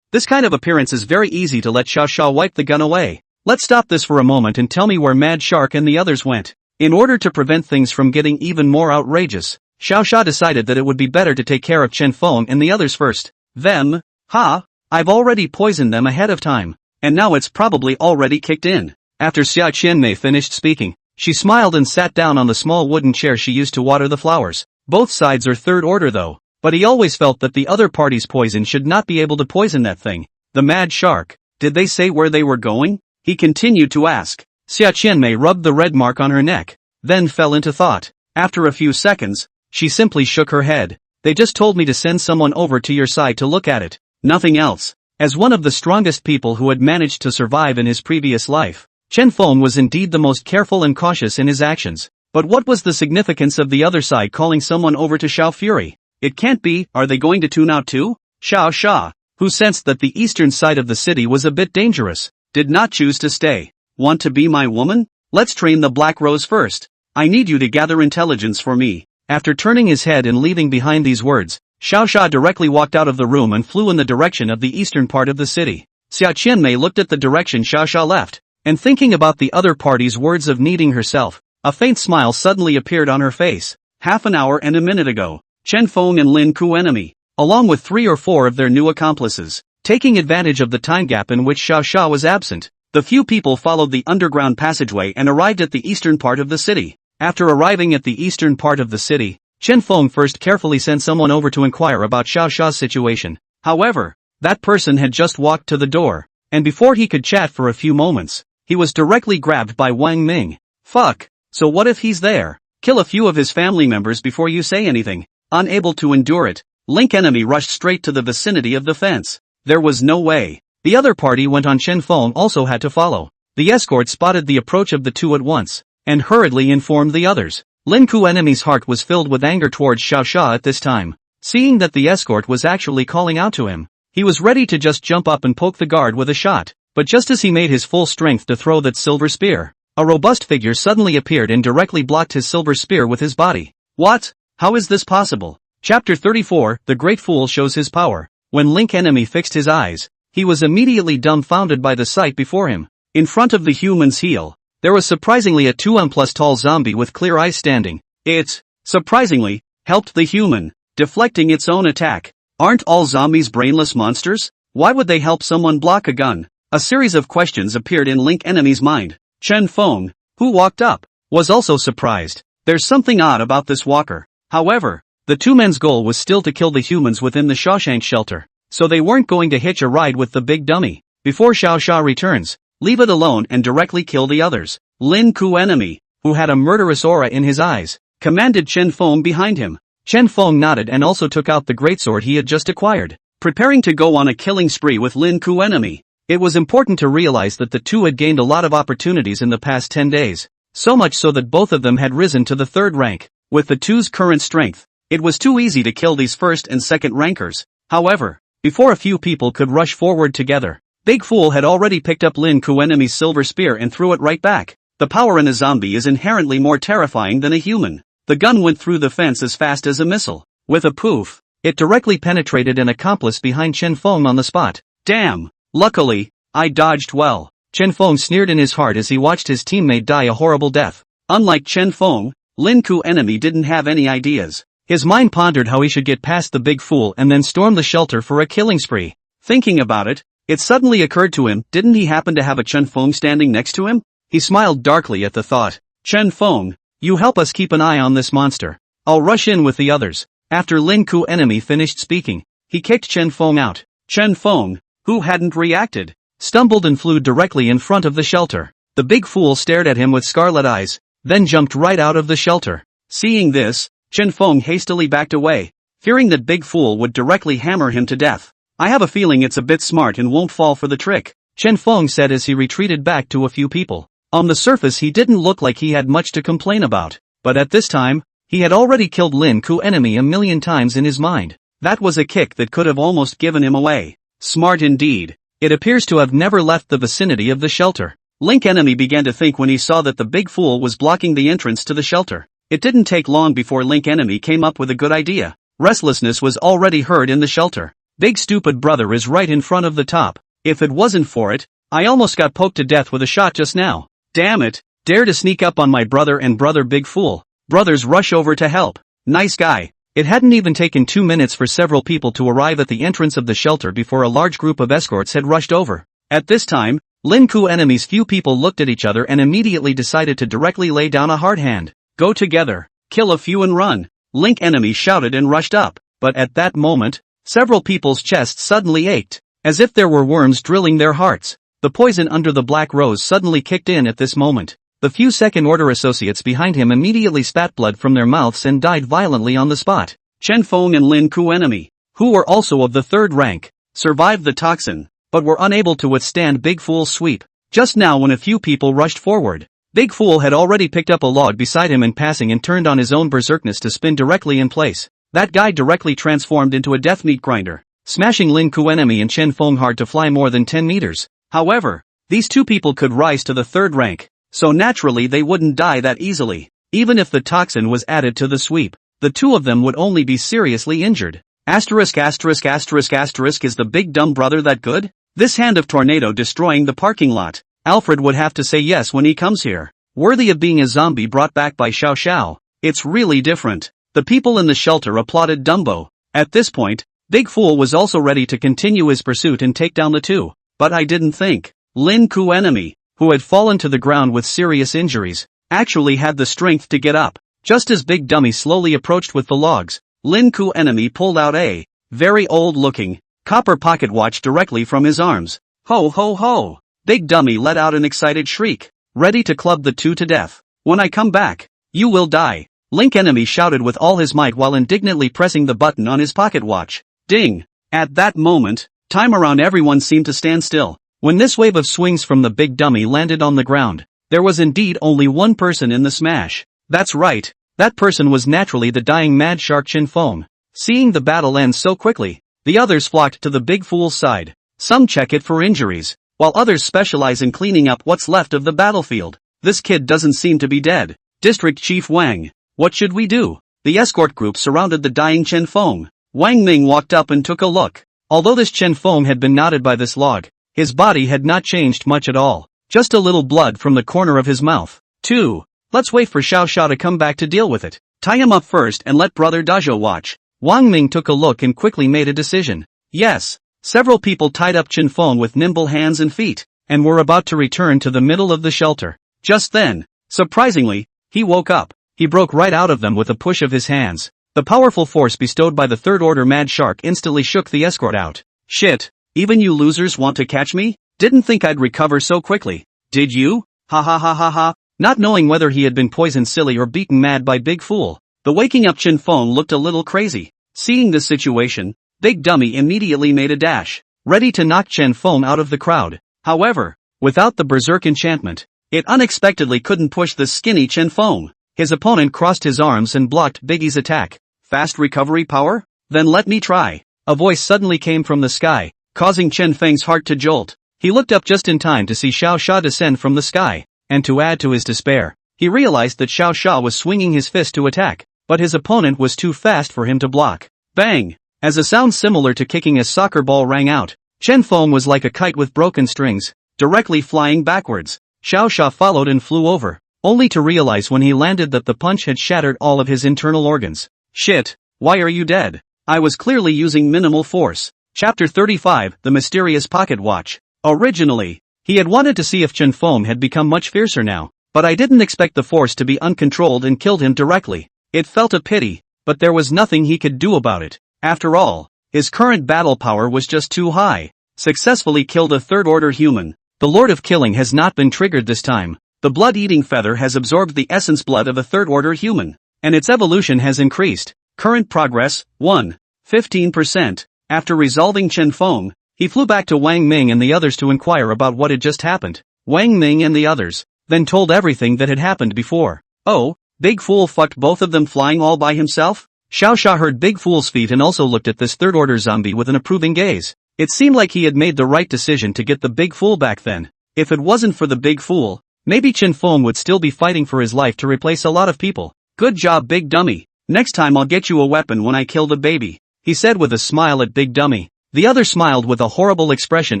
S1: This kind of appearance is very easy to let Xiao Xia wipe the gun away. Let's stop this for a moment and tell me where Mad Shark and the others went. In order to prevent things from getting even more outrageous, Xiao Xia decided that it would be better to take care of Chen Feng and the others first. Them? I've already poisoned them ahead of time. And now it's probably already kicked in. After Xia Qianmei finished speaking, she smiled and sat down on the small wooden chair she used to water the flowers. Both sides are third order though, but he always felt that the other party's poison should not be able to poison that thing. The mad shark, did they say where they were going? He continued to ask. Xia Qianmei rubbed the red mark on her neck, then fell into thought. After a few seconds, she simply shook her head. They just told me to send someone over to your side to look at it. Nothing else. As one of the strongest people who had managed to survive in his previous life, Chen Feng was indeed the most careful and cautious in his actions. But what was the significance of the other side calling someone over to Xiao Fury? It can't be, are they going to tune out too? Xiao Sha, who sensed that the eastern side of the city was a bit dangerous, did not choose to stay. Want to be my woman? Let's train the Black Rose first. I need you to gather intelligence for me. After turning his head and leaving behind these words, Xiao Sha directly walked out of the room and flew in the direction of the eastern part of the city. Xia Qianmei looked at the direction Xiao Sha left, and thinking about the other party's words of needing herself, a faint smile suddenly appeared on her face. Half an hour and a minute ago, Chen Feng and Lin Ku enemy, along with 3 or 4 of their new accomplices, taking advantage of the time gap in which Xiao Sha was absent, the few people followed the underground passageway and arrived at the eastern part of the city. After arriving at the eastern part of the city, Chen Feng first carefully sent someone over to inquire about Xiao Sha's situation. However, that person had just walked to the door, and before he could chat for a few moments, he was directly grabbed by Wang Ming. Fuck, so what if he's there? Kill a few of his family members before you say anything. Unable to endure it, Link enemy rushed straight to the vicinity of the fence. There was no way. The other party went on. Chen Feng also had to follow. The escort spotted the approach of the two at once, and hurriedly informed the others. Lin Ku enemy's heart was filled with anger towards Xiao Sha at this time. Seeing that the escort was actually calling out to him, he was ready to just jump up and poke the guard with a shot. But just as he made his full strength to throw that silver spear, a robust figure suddenly appeared and directly blocked his silver spear with his body. What? How is this possible? Chapter 34, The Great Fool Shows His Power. When Link enemy fixed his eyes, he was immediately dumbfounded by the sight before him. In front of the human's heel, there was surprisingly a 2m+ tall zombie with clear eyes standing. It, surprisingly, helped the human, deflecting its own attack. Aren't all zombies brainless monsters? Why would they help someone block a gun? A series of questions appeared in Link enemy's mind. Chen Feng, who walked up, was also surprised. There's something odd about this walker. However, the two men's goal was still to kill the humans within the Shawshank shelter, so they weren't going to hitch a ride with the big dummy. Before Xiao Sha returns, leave it alone and directly kill the others. Lin Ku enemy, who had a murderous aura in his eyes, commanded Chen Feng behind him. Chen Feng nodded and also took out the greatsword he had just acquired, preparing to go on a killing spree with Lin Ku enemy. It was important to realize that the two had gained a lot of opportunities in the past 10 days, so much so that both of them had risen to the 3rd rank. With the two's current strength, it was too easy to kill these 1st and 2nd rankers. However, before a few people could rush forward together, Big Fool had already picked up Lin Ku enemy's silver spear and threw it right back. The power in a zombie is inherently more terrifying than a human. The gun went through the fence as fast as a missile. With a poof, it directly penetrated an accomplice behind Chen Feng on the spot. Damn! Luckily, I dodged well. Chen Feng sneered in his heart as he watched his teammate die a horrible death. Unlike Chen Feng, Lin Ku enemy didn't have any ideas. His mind pondered how he should get past the Big Fool and then storm the shelter for a killing spree. Thinking about it, it suddenly occurred to him, didn't he happen to have a Chen Feng standing next to him? He smiled darkly at the thought. Chen Feng, you help us keep an eye on this monster. I'll rush in with the others. After Lin Ku enemy finished speaking, he kicked Chen Feng out. Chen Feng, who hadn't reacted, stumbled and flew directly in front of the shelter. The Big Fool stared at him with scarlet eyes, then jumped right out of the shelter. Seeing this, Chen Feng hastily backed away, fearing that Big Fool would directly hammer him to death. I have a feeling it's a bit smart and won't fall for the trick, Chen Feng said as he retreated back to a few people. On the surface he didn't look like he had much to complain about, but at this time, he had already killed Lin Ku enemy a million times in his mind. That was a kick that could have almost given him away. Smart indeed. It appears to have never left the vicinity of the shelter. Link enemy began to think when he saw that the Big Fool was blocking the entrance to the shelter. It didn't take long before Link enemy came up with a good idea. Restlessness was already heard in the shelter. Big stupid brother is right in front of the top. If it wasn't for it, I almost got poked to death with a shot just now. Damn it, dare to sneak up on my brother and brother Big Fool. Brothers rush over to help. Nice guy. It hadn't even taken 2 minutes for several people to arrive at the entrance of the shelter before a large group of escorts had rushed over. At this time, Lin Ku enemy's few people looked at each other and immediately decided to directly lay down a hard hand. Go together, kill a few and run. Link enemy shouted and rushed up, but at that moment, several people's chests suddenly ached, as if there were worms drilling their hearts. The poison under the black rose suddenly kicked in at this moment. The few second-order associates behind him immediately spat blood from their mouths and died violently on the spot. Chen Feng and Lin Ku enemy, who were also of the third rank, survived the toxin, but were unable to withstand Big Fool's sweep. Just now when a few people rushed forward, Big Fool had already picked up a log beside him in passing and turned on his own berserkness to spin directly in place. That guy directly transformed into a death meat grinder, smashing Lin Ku enemy and Chen Feng hard to fly more than 10 meters. However, these two people could rise to the third rank, so naturally they wouldn't die that easily. Even if the toxin was added to the sweep, the two of them would only be seriously injured. Asterisk asterisk asterisk asterisk, is the big dumb brother that good? This hand of tornado destroying the parking lot. Alfred would have to say yes when he comes here. Worthy of being a zombie brought back by Xiao Xiao. It's really different. The people in the shelter applauded Dumbo. At this point, Big Fool was also ready to continue his pursuit and take down the two. But I didn't think Lin Ku enemy, who had fallen to the ground with serious injuries, actually had the strength to get up. Just as Big Dummy slowly approached with the logs, Lin Ku enemy pulled out a very old-looking copper pocket watch directly from his arms. Ho ho ho! Big Dummy let out an excited shriek, ready to club the two to death. When I come back, you will die, Link enemy shouted with all his might while indignantly pressing the button on his pocket watch. Ding! At that moment, time around everyone seemed to stand still. When this wave of swings from the Big Dummy landed on the ground, there was indeed only one person in the smash. That's right, that person was naturally the dying Mad Shark Chen Feng. Seeing the battle end so quickly, the others flocked to the Big Fool's side. Some check it for injuries, while others specialize in cleaning up what's left of the battlefield. This kid doesn't seem to be dead. District Chief Wang, what should we do? The escort group surrounded the dying Chen Feng. Wang Ming walked up and took a look. Although this Chen Feng had been knotted by this log, his body had not changed much at all. Just a little blood from the corner of his mouth. 2. Let's wait for Xiao Xiao to come back to deal with it. Tie him up first and let Brother Dajo watch. Wang Ming took a look and quickly made a decision. Yes. Several people tied up Chen Feng with nimble hands and feet, and were about to return to the middle of the shelter. Just then, surprisingly, he woke up. He broke right out of them with a push of his hands. The powerful force bestowed by the third-order Mad Shark instantly shook the escort out. Shit, even you losers want to catch me? Didn't think I'd recover so quickly. Did you? Ha ha ha ha ha. Not knowing whether he had been poisoned silly or beaten mad by Big Fool, the waking up Chen Feng looked a little crazy. Seeing this situation, Big Dummy immediately made a dash, ready to knock Chen Feng out of the crowd. However, without the berserk enchantment, it unexpectedly couldn't push the skinny Chen Feng. His opponent crossed his arms and blocked Biggie's attack. Fast recovery power? Then let me try. A voice suddenly came from the sky, causing Chen Feng's heart to jolt. He looked up just in time to see Xiao Xiao descend from the sky, and to add to his despair, he realized that Xiao Xiao was swinging his fist to attack, but his opponent was too fast for him to block. Bang! As a sound similar to kicking a soccer ball rang out, Chen Feng was like a kite with broken strings, directly flying backwards. Xiao Xiao followed and flew over, only to realize when he landed that the punch had shattered all of his internal organs. Shit, why are you dead? I was clearly using minimal force. Chapter 35, The Mysterious Pocket Watch. Originally, he had wanted to see if Chen Feng had become much fiercer now, but I didn't expect the force to be uncontrolled and killed him directly. It felt a pity, but there was nothing he could do about it. After all, his current battle power was just too high. Successfully killed a third-order human. The Lord of Killing has not been triggered this time. The blood-eating feather has absorbed the essence blood of a third-order human, and its evolution has increased. Current progress, 1. 15%. After resolving Chen Feng, he flew back to Wang Ming and the others to inquire about what had just happened. Wang Ming and the others then told everything that had happened before. Oh, Big Fool fucked both of them flying all by himself? Xiao Xiao heard Big Fool's feet and also looked at this third-order zombie with an approving gaze. It seemed like he had made the right decision to get the Big Fool back then. If it wasn't for the Big Fool, maybe Chen Feng would still be fighting for his life to replace a lot of people. Good job, Big Dummy. Next time I'll get you a weapon when I kill the baby, he said with a smile at Big Dummy. The other smiled with a horrible expression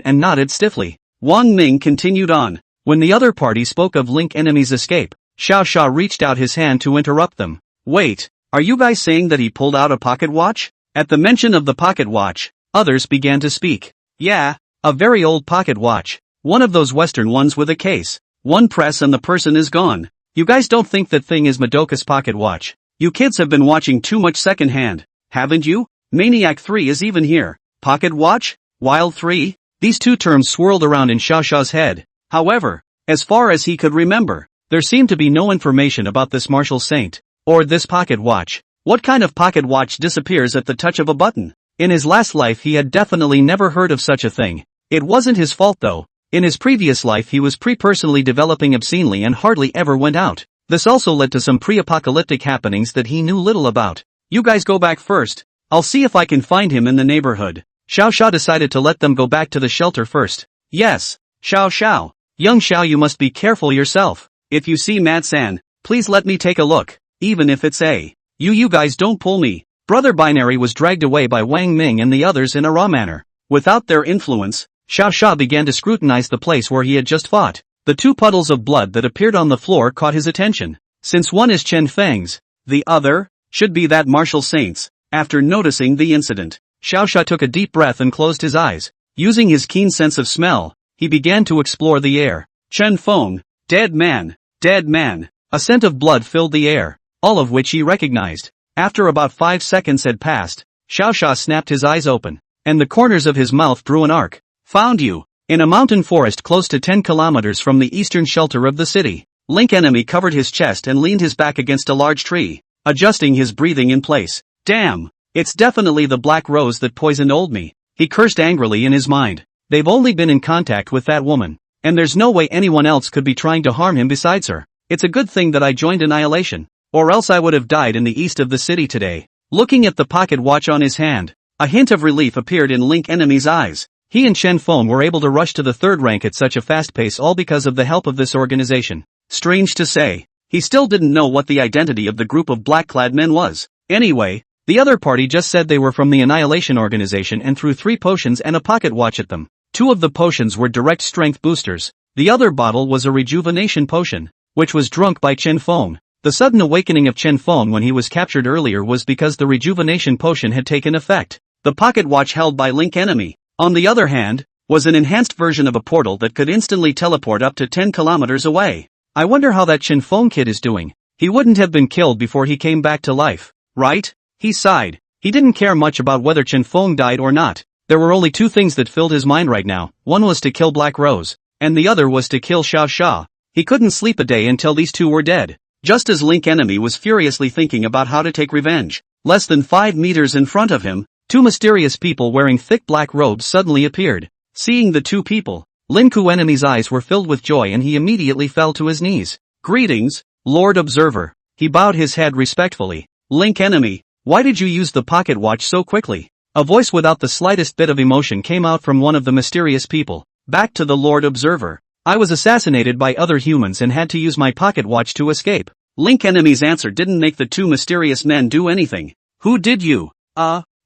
S1: and nodded stiffly. Wang Ming continued on. When the other party spoke of Link enemy's escape, Xiao Xiao reached out his hand to interrupt them. Wait, are you guys saying that he pulled out a pocket watch? At the mention of the pocket watch, others began to speak. Yeah, a very old pocket watch. One of those Western ones with a case. One press and the person is gone. You guys don't think that thing is Madoka's pocket watch? You kids have been watching too much secondhand, haven't you? Maniac 3 is even here. Pocket watch? Wild 3? These two terms swirled around in Xiao Xiao's head. However, as far as he could remember, there seemed to be no information about this martial saint, or this pocket watch. What kind of pocket watch disappears at the touch of a button? In his last life he had definitely never heard of such a thing. It wasn't his fault though. In his previous life he was personally developing obscenely and hardly ever went out. This also led to some pre-apocalyptic happenings that he knew little about. You guys go back first. I'll see if I can find him in the neighborhood. Xiao Xiao decided to let them go back to the shelter first. Yes, Xiao Xiao. Young Xiao, you must be careful yourself. If you see Mad San, please let me take a look, even if it's a. You guys don't pull me. Brother Binary was dragged away by Wang Ming and the others in a raw manner. Without their influence, Xiao Xiao began to scrutinize the place where he had just fought. The two puddles of blood that appeared on the floor caught his attention. Since one is Chen Feng's, the other should be that martial saint's. After noticing the incident, Xiao Xiao took a deep breath and closed his eyes. Using his keen sense of smell, he began to explore the air. Chen Feng, dead man, dead man. A scent of blood filled the air, all of which he recognized. After about 5 seconds had passed, Xiao Xiao snapped his eyes open, and the corners of his mouth drew an arc. Found you. In a mountain forest close to 10 kilometers from the eastern shelter of the city. Link Enemy covered his chest and leaned his back against a large tree, adjusting his breathing in place. Damn, it's definitely the black rose that poisoned old me. He cursed angrily in his mind. They've only been in contact with that woman, and there's no way anyone else could be trying to harm him besides her. It's a good thing that I joined Annihilation, or else I would have died in the east of the city today. Looking at the pocket watch on his hand, a hint of relief appeared in Link Enemy's eyes. He and Chen Feng were able to rush to the third rank at such a fast pace, all because of the help of this organization. Strange to say, he still didn't know what the identity of the group of black-clad men was. Anyway, the other party just said they were from the Annihilation organization and threw 3 potions and a pocket watch at them. 2 of the potions were direct strength boosters. The other bottle was a rejuvenation potion, which was drunk by Chen Feng. The sudden awakening of Chen Feng when he was captured earlier was because the rejuvenation potion had taken effect. The pocket watch held by Link Enemy, on the other hand, was an enhanced version of a portal that could instantly teleport up to 10 kilometers away. I wonder how that Chen Feng kid is doing. He wouldn't have been killed before he came back to life, right? He sighed. He didn't care much about whether Chen Feng died or not. There were only 2 things that filled his mind right now. One was to kill Black Rose, and the other was to kill Xiao Xiao. He couldn't sleep a day until these 2 were dead. Just as Link Enemy was furiously thinking about how to take revenge, less than 5 meters in front of him, 2 mysterious people wearing thick black robes suddenly appeared. Seeing the 2 people, Lin Ku Enemy's eyes were filled with joy and he immediately fell to his knees. Greetings, Lord Observer. He bowed his head respectfully. Link Enemy, why did you use the pocket watch so quickly? A voice without the slightest bit of emotion came out from one of the mysterious people. Back to the Lord Observer. I was assassinated by other humans and had to use my pocket watch to escape. Link Enemy's answer didn't make the 2 mysterious men do anything. Who did you,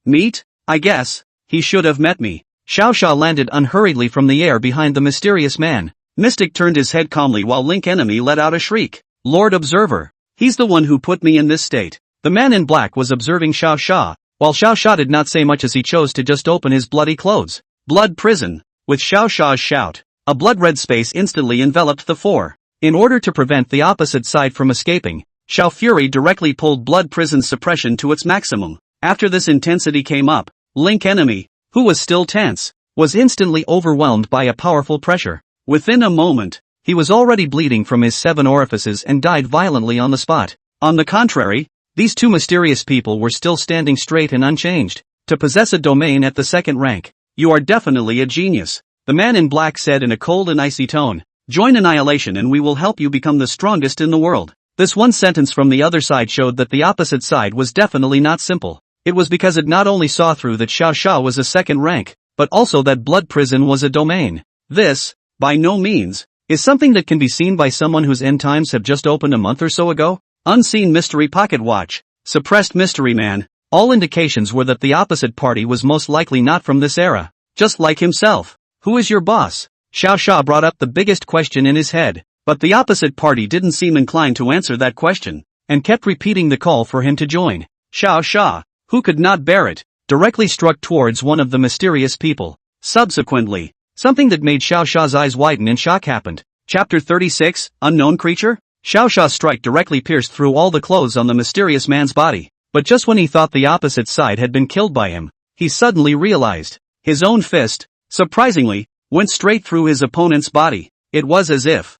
S1: meet? I guess, he should have met me. Xiao Xiao landed unhurriedly from the air behind the mysterious man. Mystic turned his head calmly while Link Enemy let out a shriek. Lord Observer. He's the one who put me in this state. The man in black was observing Xiao Xiao, while Xiao Xiao did not say much as he chose to just open his bloody clothes. Blood prison. With Xiao Xiao's shout, a blood-red space instantly enveloped the 4. In order to prevent the opposite side from escaping, Xiao Fury directly pulled blood prison suppression to its maximum. After this intensity came up, Link Enemy, who was still tense, was instantly overwhelmed by a powerful pressure. Within a moment, he was already bleeding from his 7 orifices and died violently on the spot. On the contrary, these 2 mysterious people were still standing straight and unchanged. To possess a domain at the 2nd rank, you are definitely a genius, the man in black said in a cold and icy tone. Join Annihilation and we will help you become the strongest in the world. This one sentence from the other side showed that the opposite side was definitely not simple. It was because it not only saw through that Xiao Xiao was a 2nd rank, but also that blood prison was a domain. This, by no means, is something that can be seen by someone whose end times have just opened a month or so ago. Unseen mystery pocket watch, suppressed mystery man. All indications were that the opposite party was most likely not from this era. Just like himself. Who is your boss? Xiao Xiao brought up the biggest question in his head, but the opposite party didn't seem inclined to answer that question, and kept repeating the call for him to join. Xiao Xiao, who could not bear it, directly struck towards one of the mysterious people. Subsequently, something that made Xiao Xiao's eyes widen in shock happened. Chapter 36, Unknown Creature? Xiao Sha's strike directly pierced through all the clothes on the mysterious man's body, but just when he thought the opposite side had been killed by him, he suddenly realized his own fist, surprisingly, went straight through his opponent's body. It was as if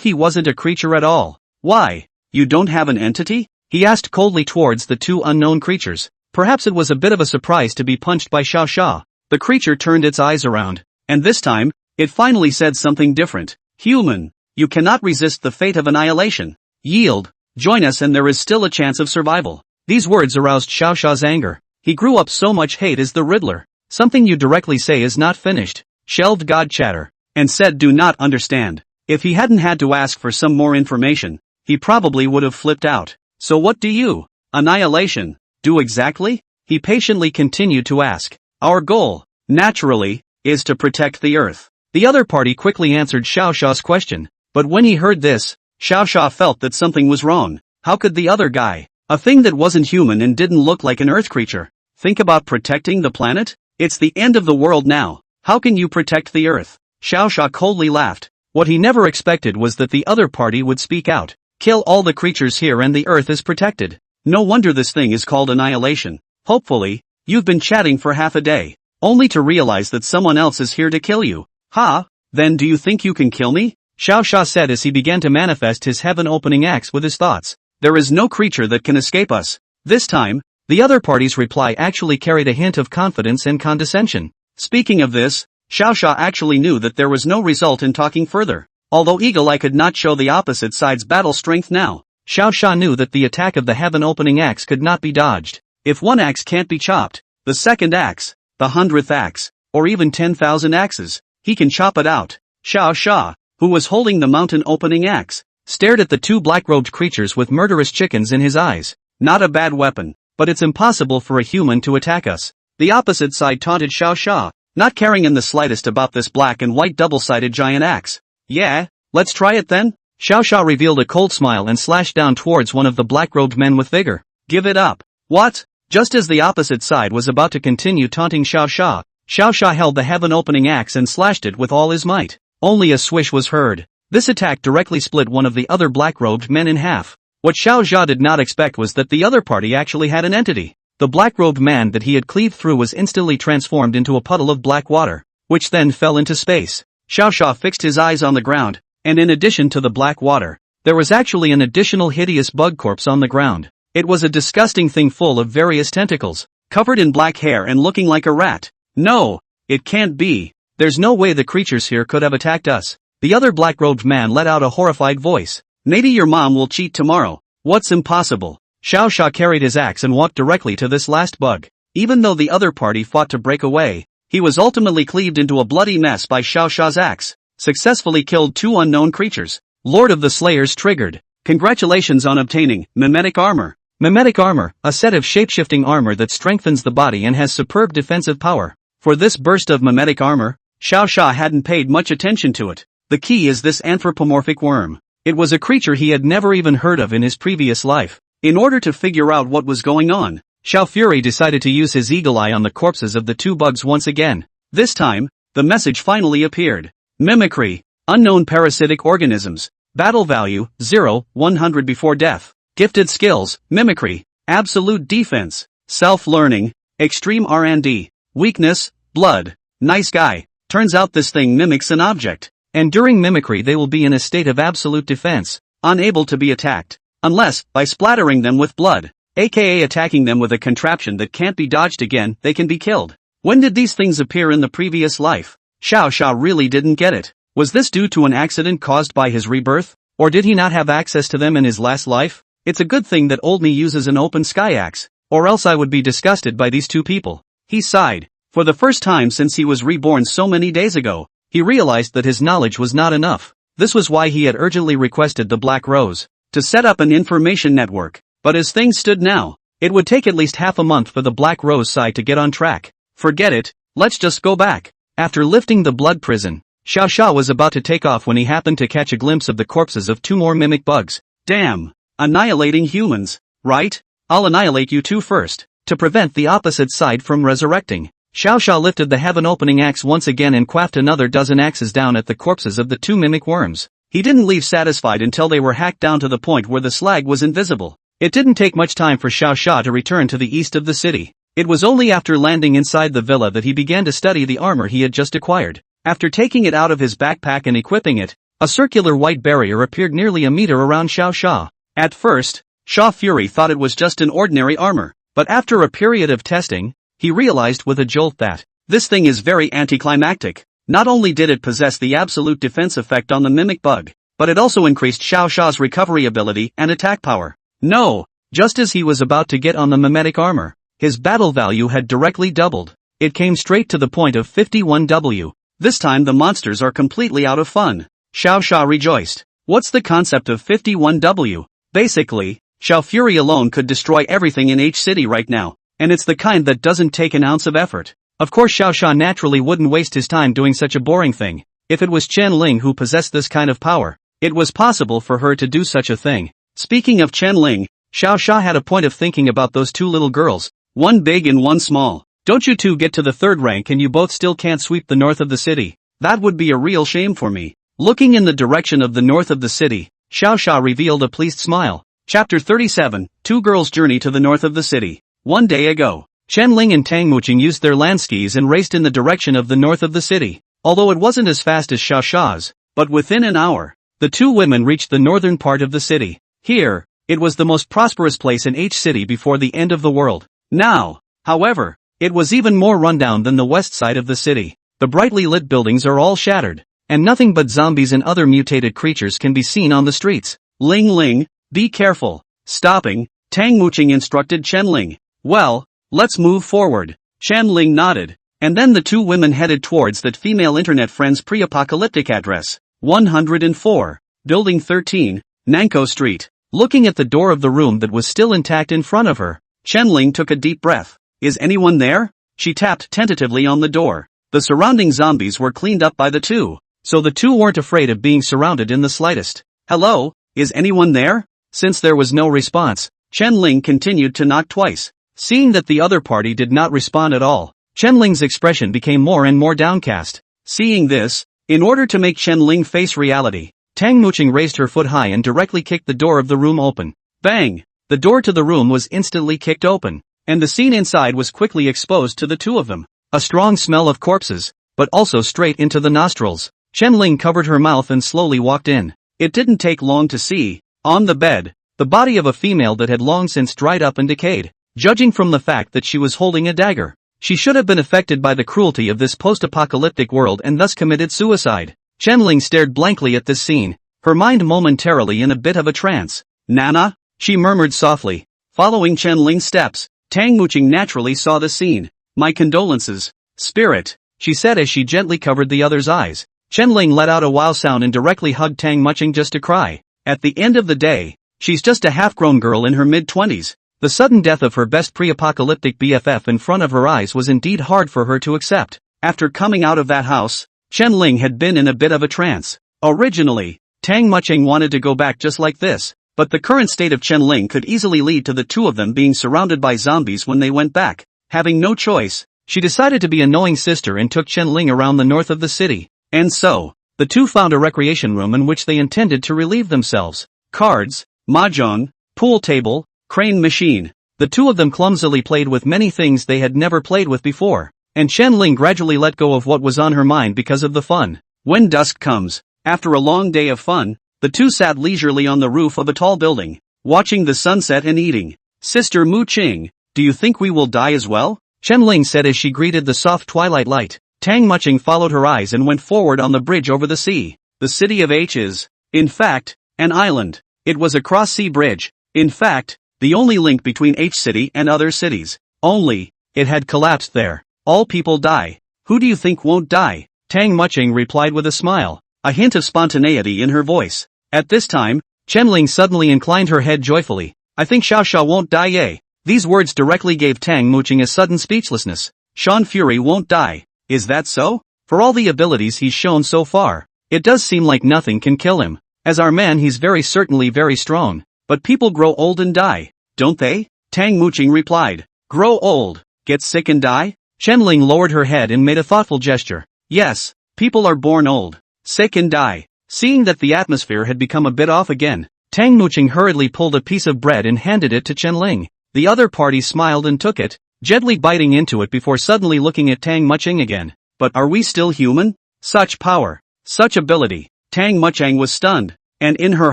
S1: he wasn't a creature at all. Why? You don't have an entity? He asked coldly towards the two unknown creatures. Perhaps it was a bit of a surprise to be punched by Xiao Sha. The creature turned its eyes around, and this time, it finally said something different. Human, you cannot resist the fate of annihilation. Yield, join us and there is still a chance of survival. These words aroused Xiao Sha's anger. He grew up so much hate as the Riddler. Something you directly say is not finished, shelved God chatter, and said do not understand. If he hadn't had to ask for some more information, he probably would have flipped out. So what do you, annihilation, do exactly? He patiently continued to ask. Our goal, naturally, is to protect the Earth. The other party quickly answered Xiao Sha's question, but when he heard this, Xiao Sha felt that something was wrong. How could the other guy, a thing that wasn't human and didn't look like an Earth creature, think about protecting the planet? It's the end of the world now. How can you protect the Earth? Xiao Sha coldly laughed. What he never expected was that the other party would speak out. Kill all the creatures here and the Earth is protected. No wonder this thing is called annihilation. Hopefully, you've been chatting for half a day, only to realize that someone else is here to kill you. Ha? Then do you think you can kill me? Xiao Sha said as he began to manifest his heaven-opening axe with his thoughts. There is no creature that can escape us. This time, the other party's reply actually carried a hint of confidence and condescension. Speaking of this, Xiao Sha actually knew that there was no result in talking further. Although Eagle Eye could not show the opposite side's battle strength now, Xiao Sha knew that the attack of the heaven-opening axe could not be dodged. If one axe can't be chopped, the second axe, the 100th axe, or even 10,000 axes, he can chop it out. Xiao Sha, who was holding the mountain-opening axe, stared at the two black-robed creatures with murderous chickens in his eyes. Not a bad weapon, but it's impossible for a human to attack us. The opposite side taunted Xiao Sha, not caring in the slightest about this black and white double-sided giant axe. Yeah, let's try it then? Xiao Sha revealed a cold smile and slashed down towards one of the black-robed men with vigor. Give it up. What? Just as the opposite side was about to continue taunting Xiao Sha held the heaven-opening axe and slashed it with all his might. Only a swish was heard. This attack directly split one of the other black-robed men in half. What Xiao Sha did not expect was that the other party actually had an entity. The black-robed man that he had cleaved through was instantly transformed into a puddle of black water, which then fell into space. Xiao Sha fixed his eyes on the ground, and in addition to the black water, there was actually an additional hideous bug corpse on the ground. It was a disgusting thing full of various tentacles, covered in black hair and looking like a rat. No, it can't be. There's no way the creatures here could have attacked us. The other black-robed man let out a horrified voice. Maybe your mom will cheat tomorrow. What's impossible? Xiao Sha carried his axe and walked directly to this last bug. Even though the other party fought to break away, he was ultimately cleaved into a bloody mess by Xiao Sha's axe. Successfully killed two unknown creatures. Lord of the Slayers triggered. Congratulations on obtaining mimetic armor. Mimetic armor, a set of shape-shifting armor that strengthens the body and has superb defensive power. For this burst of mimetic armor, Xiao Sha hadn't paid much attention to it. The key is this anthropomorphic worm. It was a creature he had never even heard of in his previous life. In order to figure out what was going on, Xiao Fury decided to use his eagle eye on the corpses of the two bugs once again. This time, the message finally appeared. Mimicry, unknown parasitic organisms, battle value, 0, 100 before death. Gifted skills, mimicry, absolute defense, self-learning, extreme R&D, weakness, blood. Nice guy. Turns out this thing mimics an object. And during mimicry they will be in a state of absolute defense, unable to be attacked, unless, by splattering them with blood, aka attacking them with a contraption that can't be dodged again, they can be killed. When did these things appear in the previous life? Xiao Sha really didn't get it. Was this due to an accident caused by his rebirth? Or did he not have access to them in his last life? It's a good thing that old me uses an open sky axe, or else I would be disgusted by these two people. He sighed. For the first time since he was reborn so many days ago, he realized that his knowledge was not enough. This was why he had urgently requested the Black Rose to set up an information network. But as things stood now, it would take at least half a month for the Black Rose side to get on track. Forget it, let's just go back. After lifting the blood prison, Xiao Sha was about to take off when he happened to catch a glimpse of the corpses of two more mimic bugs. Damn! Annihilating humans, right? I'll annihilate you two first, to prevent the opposite side from resurrecting. Xiao Sha lifted the heaven-opening axe once again and quaffed another dozen axes down at the corpses of the two mimic worms. He didn't leave satisfied until they were hacked down to the point where the slag was invisible. It didn't take much time for Xiao Sha to return to the east of the city. It was only after landing inside the villa that he began to study the armor he had just acquired. After taking it out of his backpack and equipping it, a circular white barrier appeared nearly a meter around Xiao Sha. At first, Sha Fury thought it was just an ordinary armor, but after a period of testing, he realized with a jolt that this thing is very anticlimactic. Not only did it possess the absolute defense effect on the mimic bug, but it also increased Xiao Sha's recovery ability and attack power. No, just as he was about to get on the mimetic armor, his battle value had directly doubled. It came straight to the point of 51W. This time the monsters are completely out of fun. Xiao Sha rejoiced. What's the concept of 51W? Basically, Xiao Fury alone could destroy everything in H City right now, and it's the kind that doesn't take an ounce of effort. Of course Xiao Sha naturally wouldn't waste his time doing such a boring thing. If it was Chen Ling who possessed this kind of power, it was possible for her to do such a thing. Speaking of Chen Ling, Xiao Sha had a point of thinking about those two little girls. One big and one small. Don't you two get to the third rank and you both still can't sweep the north of the city? That would be a real shame for me. Looking in the direction of the north of the city, Xiao Sha revealed a pleased smile. Chapter 37, Two Girls' Journey to the North of the City. One day ago, Chen Ling and Tang Muqing used their land skis and raced in the direction of the north of the city. Although it wasn't as fast as Xiao Sha's, but within an hour, the two women reached the northern part of the city. Here, it was the most prosperous place in H City before the end of the world. Now, however, it was even more rundown than the west side of the city. The brightly lit buildings are all shattered, and nothing but zombies and other mutated creatures can be seen on the streets. Ling Ling, be careful. Stopping, Tang Muqing instructed Chen Ling. Well, let's move forward. Chen Ling nodded, and then the two women headed towards that female internet friend's pre-apocalyptic address. 104, Building 13, Nanko Street. Looking at the door of the room that was still intact in front of her, Chen Ling took a deep breath. Is anyone there? She tapped tentatively on the door. The surrounding zombies were cleaned up by the two, so the two weren't afraid of being surrounded in the slightest. Hello, is anyone there? Since there was no response, Chen Ling continued to knock twice. Seeing that the other party did not respond at all, Chen Ling's expression became more and more downcast. Seeing this, in order to make Chen Ling face reality, Tang Muqing raised her foot high and directly kicked the door of the room open. Bang! The door to the room was instantly kicked open, and the scene inside was quickly exposed to the two of them. A strong smell of corpses, but also straight into the nostrils. Chen Ling covered her mouth and slowly walked in. It didn't take long to see, on the bed, the body of a female that had long since dried up and decayed. Judging from the fact that she was holding a dagger, she should have been affected by the cruelty of this post-apocalyptic world and thus committed suicide. Chen Ling stared blankly at this scene, her mind momentarily in a bit of a trance. Nana? She murmured softly. Following Chen Ling's steps, Tang Muqing naturally saw the scene. My condolences, Spirit, she said as she gently covered the other's eyes. Chen Ling let out a wow sound and directly hugged Tang Muqing just to cry. At the end of the day, she's just a half-grown girl in her mid-20s. The sudden death of her best pre-apocalyptic BFF in front of her eyes was indeed hard for her to accept. After coming out of that house, Chen Ling had been in a bit of a trance. Originally, Tang Muqing wanted to go back just like this, but the current state of Chen Ling could easily lead to the two of them being surrounded by zombies when they went back. Having no choice, she decided to be a knowing sister and took Chen Ling around the north of the city. And so, the two found a recreation room in which they intended to relieve themselves. Cards, mahjong, pool table, crane machine. The two of them clumsily played with many things they had never played with before, and Chen Ling gradually let go of what was on her mind because of the fun. When dusk comes, after a long day of fun, the two sat leisurely on the roof of a tall building, watching the sunset and eating. Sister Mu Qing, do you think we will die as well? Chen Ling said as she greeted the soft twilight light. Tang Muqing followed her eyes and went forward on the bridge over the sea. The city of H is, in fact, an island. It was a cross-sea bridge. In fact, the only link between H City and other cities. Only, it had collapsed there. All people die. Who do you think won't die? Tang Muqing replied with a smile, a hint of spontaneity in her voice. At this time, Chen Ling suddenly inclined her head joyfully. I think Xiao Sha won't die, yay. These words directly gave Tang Muqing a sudden speechlessness. Shan Fury won't die. Is that so? For all the abilities he's shown so far, it does seem like nothing can kill him. As our man he's very certainly very strong. But people grow old and die, don't they? Tang Muqing replied. Grow old, get sick and die? Chen Ling lowered her head and made a thoughtful gesture. Yes, people are born old, sick and die. Seeing that the atmosphere had become a bit off again, Tang Muqing hurriedly pulled a piece of bread and handed it to Chen Ling. The other party smiled and took it, gently biting into it before suddenly looking at Tang Muqing again. But are we still human? Such power, such ability. Tang Muqing was stunned, and in her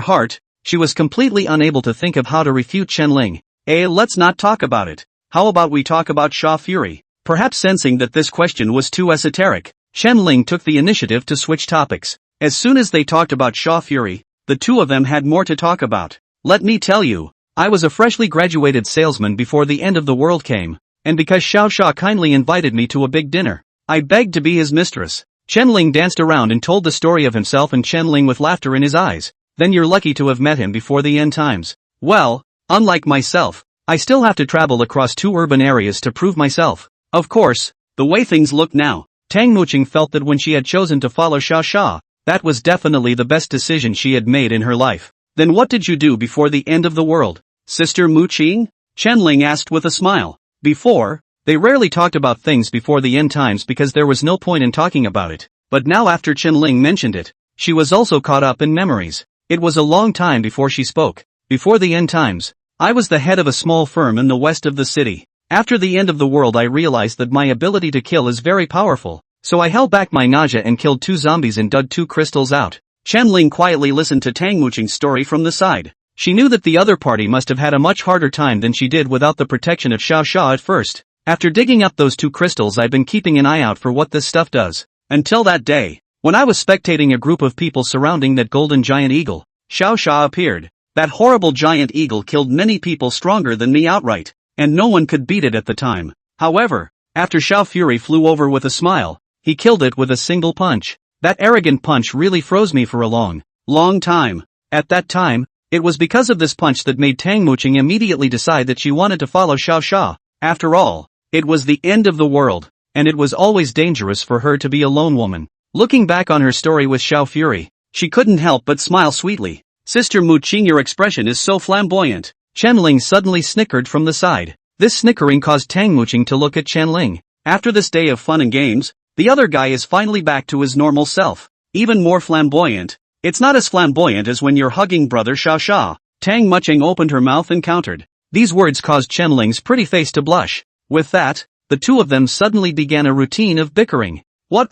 S1: heart, she was completely unable to think of how to refute Chen Ling. Let's not talk about it. How about we talk about Sha Fury? Perhaps sensing that this question was too esoteric, Chen Ling took the initiative to switch topics. As soon as they talked about Sha Fury, the two of them had more to talk about. Let me tell you, I was a freshly graduated salesman before the end of the world came, and because Xiao Sha kindly invited me to a big dinner, I begged to be his mistress. Chen Ling danced around and told the story of himself and Chen Ling with laughter in his eyes. Then you're lucky to have met him before the end times. Well, unlike myself, I still have to travel across 2 urban areas to prove myself. Of course, the way things look now, Tang Muqing felt that when she had chosen to follow Xiao Sha, that was definitely the best decision she had made in her life. Then what did you do before the end of the world, Sister Muqing? Chen Ling asked with a smile. Before, they rarely talked about things before the end times because there was no point in talking about it. But now after Chen Ling mentioned it, she was also caught up in memories. It was a long time before she spoke. Before the end times, I was the head of a small firm in the west of the city. After the end of the world I realized that my ability to kill is very powerful, so I held back my nausea and killed 2 zombies and dug 2 crystals out. Chen Ling quietly listened to Tang Muqing's story from the side. She knew that the other party must have had a much harder time than she did without the protection of Xiao Sha at first. After digging up those 2 crystals I've been keeping an eye out for what this stuff does. Until that day, when I was spectating a group of people surrounding that golden giant eagle, Xiao Sha appeared. That horrible giant eagle killed many people stronger than me outright, and no one could beat it at the time. However, after Xiao Fury flew over with a smile, he killed it with a single punch. That arrogant punch really froze me for a long time. At that time, it was because of this punch that made Tang Muqing immediately decide that she wanted to follow Xiao Sha. After all, it was the end of the world, and it was always dangerous for her to be a lone woman. Looking back on her story with Xiao Fury, she couldn't help but smile sweetly. Sister Muqing, your expression is so flamboyant. Chen Ling suddenly snickered from the side. This snickering caused Tang Muqing to look at Chen Ling. After this day of fun and games, the other guy is finally back to his normal self. Even more flamboyant. It's not as flamboyant as when you're hugging brother Xiao Sha. Tang Muqing opened her mouth and countered. These words caused Chen Ling's pretty face to blush. With that, the two of them suddenly began a routine of bickering. What?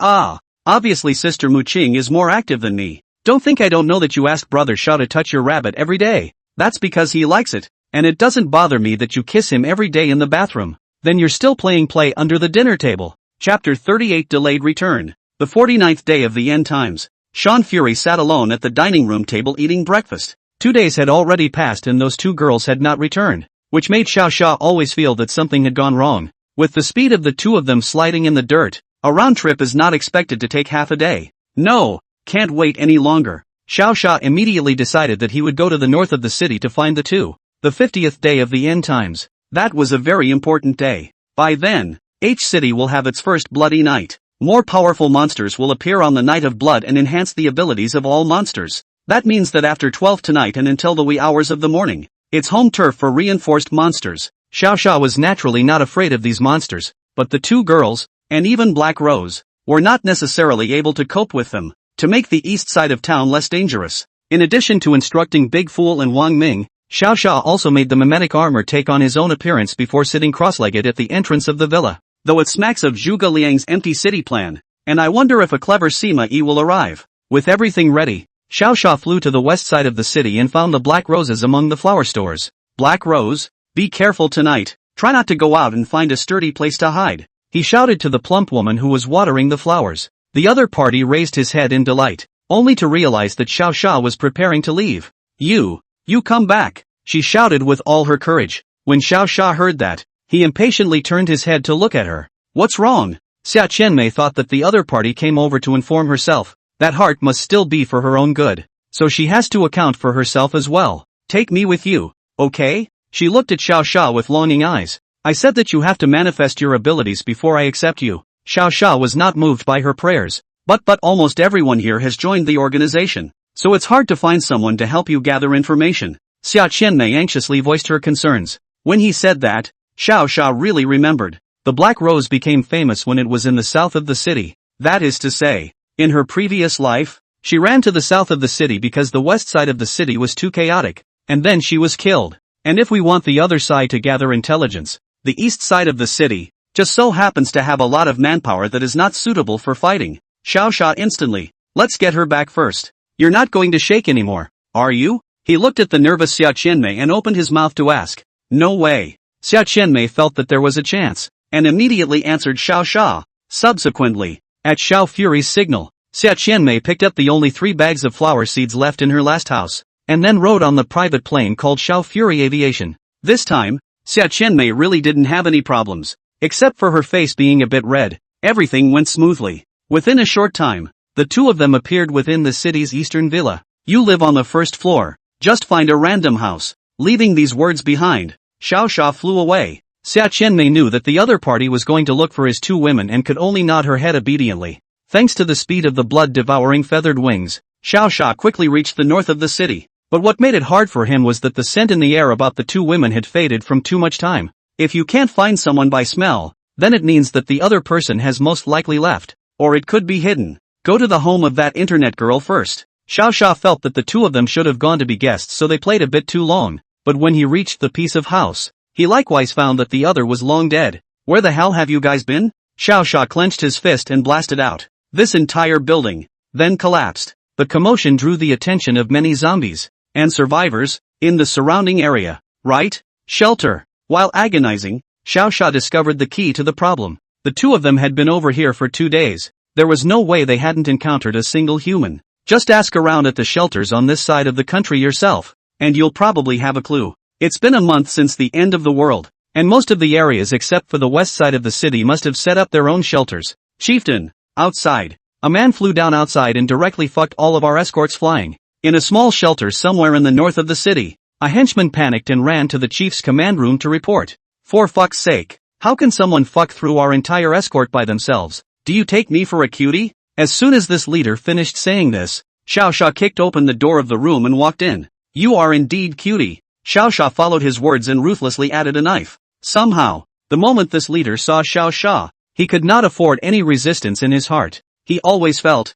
S1: Obviously Sister Muqing is more active than me. Don't think I don't know that you ask brother Xiao to touch your rabbit every day. That's because he likes it, and it doesn't bother me that you kiss him every day in the bathroom. Then you're still playing play under the dinner table. Chapter 38 Delayed Return. The 49th day of the end times. Sean Fury sat alone at the dining room table eating breakfast. 2 days had already passed and those 2 girls had not returned, which made Xiao Sha always feel that something had gone wrong. With the speed of the 2 of them sliding in the dirt, a round trip is not expected to take half a day. No, can't wait any longer. Xiao Sha immediately decided that he would go to the north of the city to find the 2. The 50th day of the end times. That was a very important day. By then, H City will have its first bloody night. More powerful monsters will appear on the night of blood and enhance the abilities of all monsters. That means that after 12 tonight and until the wee hours of the morning, it's home turf for reinforced monsters. Xiao Sha was naturally not afraid of these monsters, but the 2 girls, and even Black Rose, were not necessarily able to cope with them. To make the east side of town less dangerous, in addition to instructing Big Fool and Wang Ming, Xiao Sha also made the mimetic armor take on his own appearance before sitting cross-legged at the entrance of the villa. Though it smacks of Zhuge Liang's empty city plan, and I wonder if a clever Sima Yi will arrive. With everything ready, Xiao Sha flew to the west side of the city and found the black roses among the flower stores. Black Rose, be careful tonight, try not to go out and find a sturdy place to hide, he shouted to the plump woman who was watering the flowers. The other party raised his head in delight, only to realize that Xiao Sha was preparing to leave. You come back, she shouted with all her courage. When Xiao Sha heard that, he impatiently turned his head to look at her. What's wrong? Xia Qianmei thought that the other party came over to inform herself. That heart must still be for her own good, so she has to account for herself as well. Take me with you, okay? She looked at Xiao Sha with longing eyes. I said that you have to manifest your abilities before I accept you. Xiao Sha was not moved by her prayers. But almost everyone here has joined the organization, so it's hard to find someone to help you gather information. Xia Qianmei anxiously voiced her concerns. When he said that, Xiao Sha really remembered. The Black Rose became famous when it was in the south of the city. That is to say, in her previous life, She ran to the south of the city because the west side of the city was too chaotic, and then she was killed. And if we want the other side to gather intelligence, the east side of the city just so happens to have a lot of manpower that is not suitable for fighting. Xiao Sha instantly. Let's get her back first. You're not going to shake anymore, are you? He looked at the nervous Xia Qianmei and opened his mouth to ask. No way. Xia Qianmei felt that there was a chance, and immediately answered Xiao Sha. Subsequently, at Xiao Fury's signal, Xia Qianmei picked up the only 3 bags of flower seeds left in her last house, and then rode on the private plane called Xiao Fury Aviation. This time, Xia Qianmei really didn't have any problems, except for her face being a bit red. Everything went smoothly. Within a short time, the two of them appeared within the city's eastern villa. You live on the first floor. Just find a random house. Leaving these words behind, Xiao Sha flew away. Xia Qianmei knew that the other party was going to look for his 2 women and could only nod her head obediently. Thanks to the speed of the blood-devouring feathered wings, Xiao Sha quickly reached the north of the city. But what made it hard for him was that the scent in the air about the 2 women had faded from too much time. If you can't find someone by smell, then it means that the other person has most likely left, or it could be hidden. Go to the home of that internet girl first. Xiao Sha felt that the 2 of them should have gone to be guests, so they played a bit too long. But when he reached the piece of house, he likewise found that the other was long dead. Where the hell have you guys been? Xiao Sha clenched his fist and blasted out. This entire building then collapsed. The commotion drew the attention of many zombies and survivors in the surrounding area. Right? Shelter. While agonizing, Xiao Sha discovered the key to the problem. The 2 of them had been over here for 2 days. There was no way they hadn't encountered a single human. Just ask around at the shelters on this side of the country yourself, and you'll probably have a clue. It's been a month since the end of the world, and most of the areas except for the west side of the city must have set up their own shelters. Chieftain, outside. A man flew down outside and directly fucked all of our escorts flying. In a small shelter somewhere in the north of the city, a henchman panicked and ran to the chief's command room to report. For fuck's sake, how can someone fuck through our entire escort by themselves? Do you take me for a cutie? As soon as this leader finished saying this, Xiao Sha kicked open the door of the room and walked in. You are indeed cutie. Xiao Sha followed his words and ruthlessly added a knife. Somehow, the moment this leader saw Xiao Sha, he could not afford any resistance in his heart. He always felt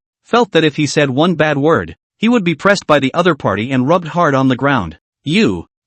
S1: that if he said one bad word, he would be pressed by the other party and rubbed hard on the ground.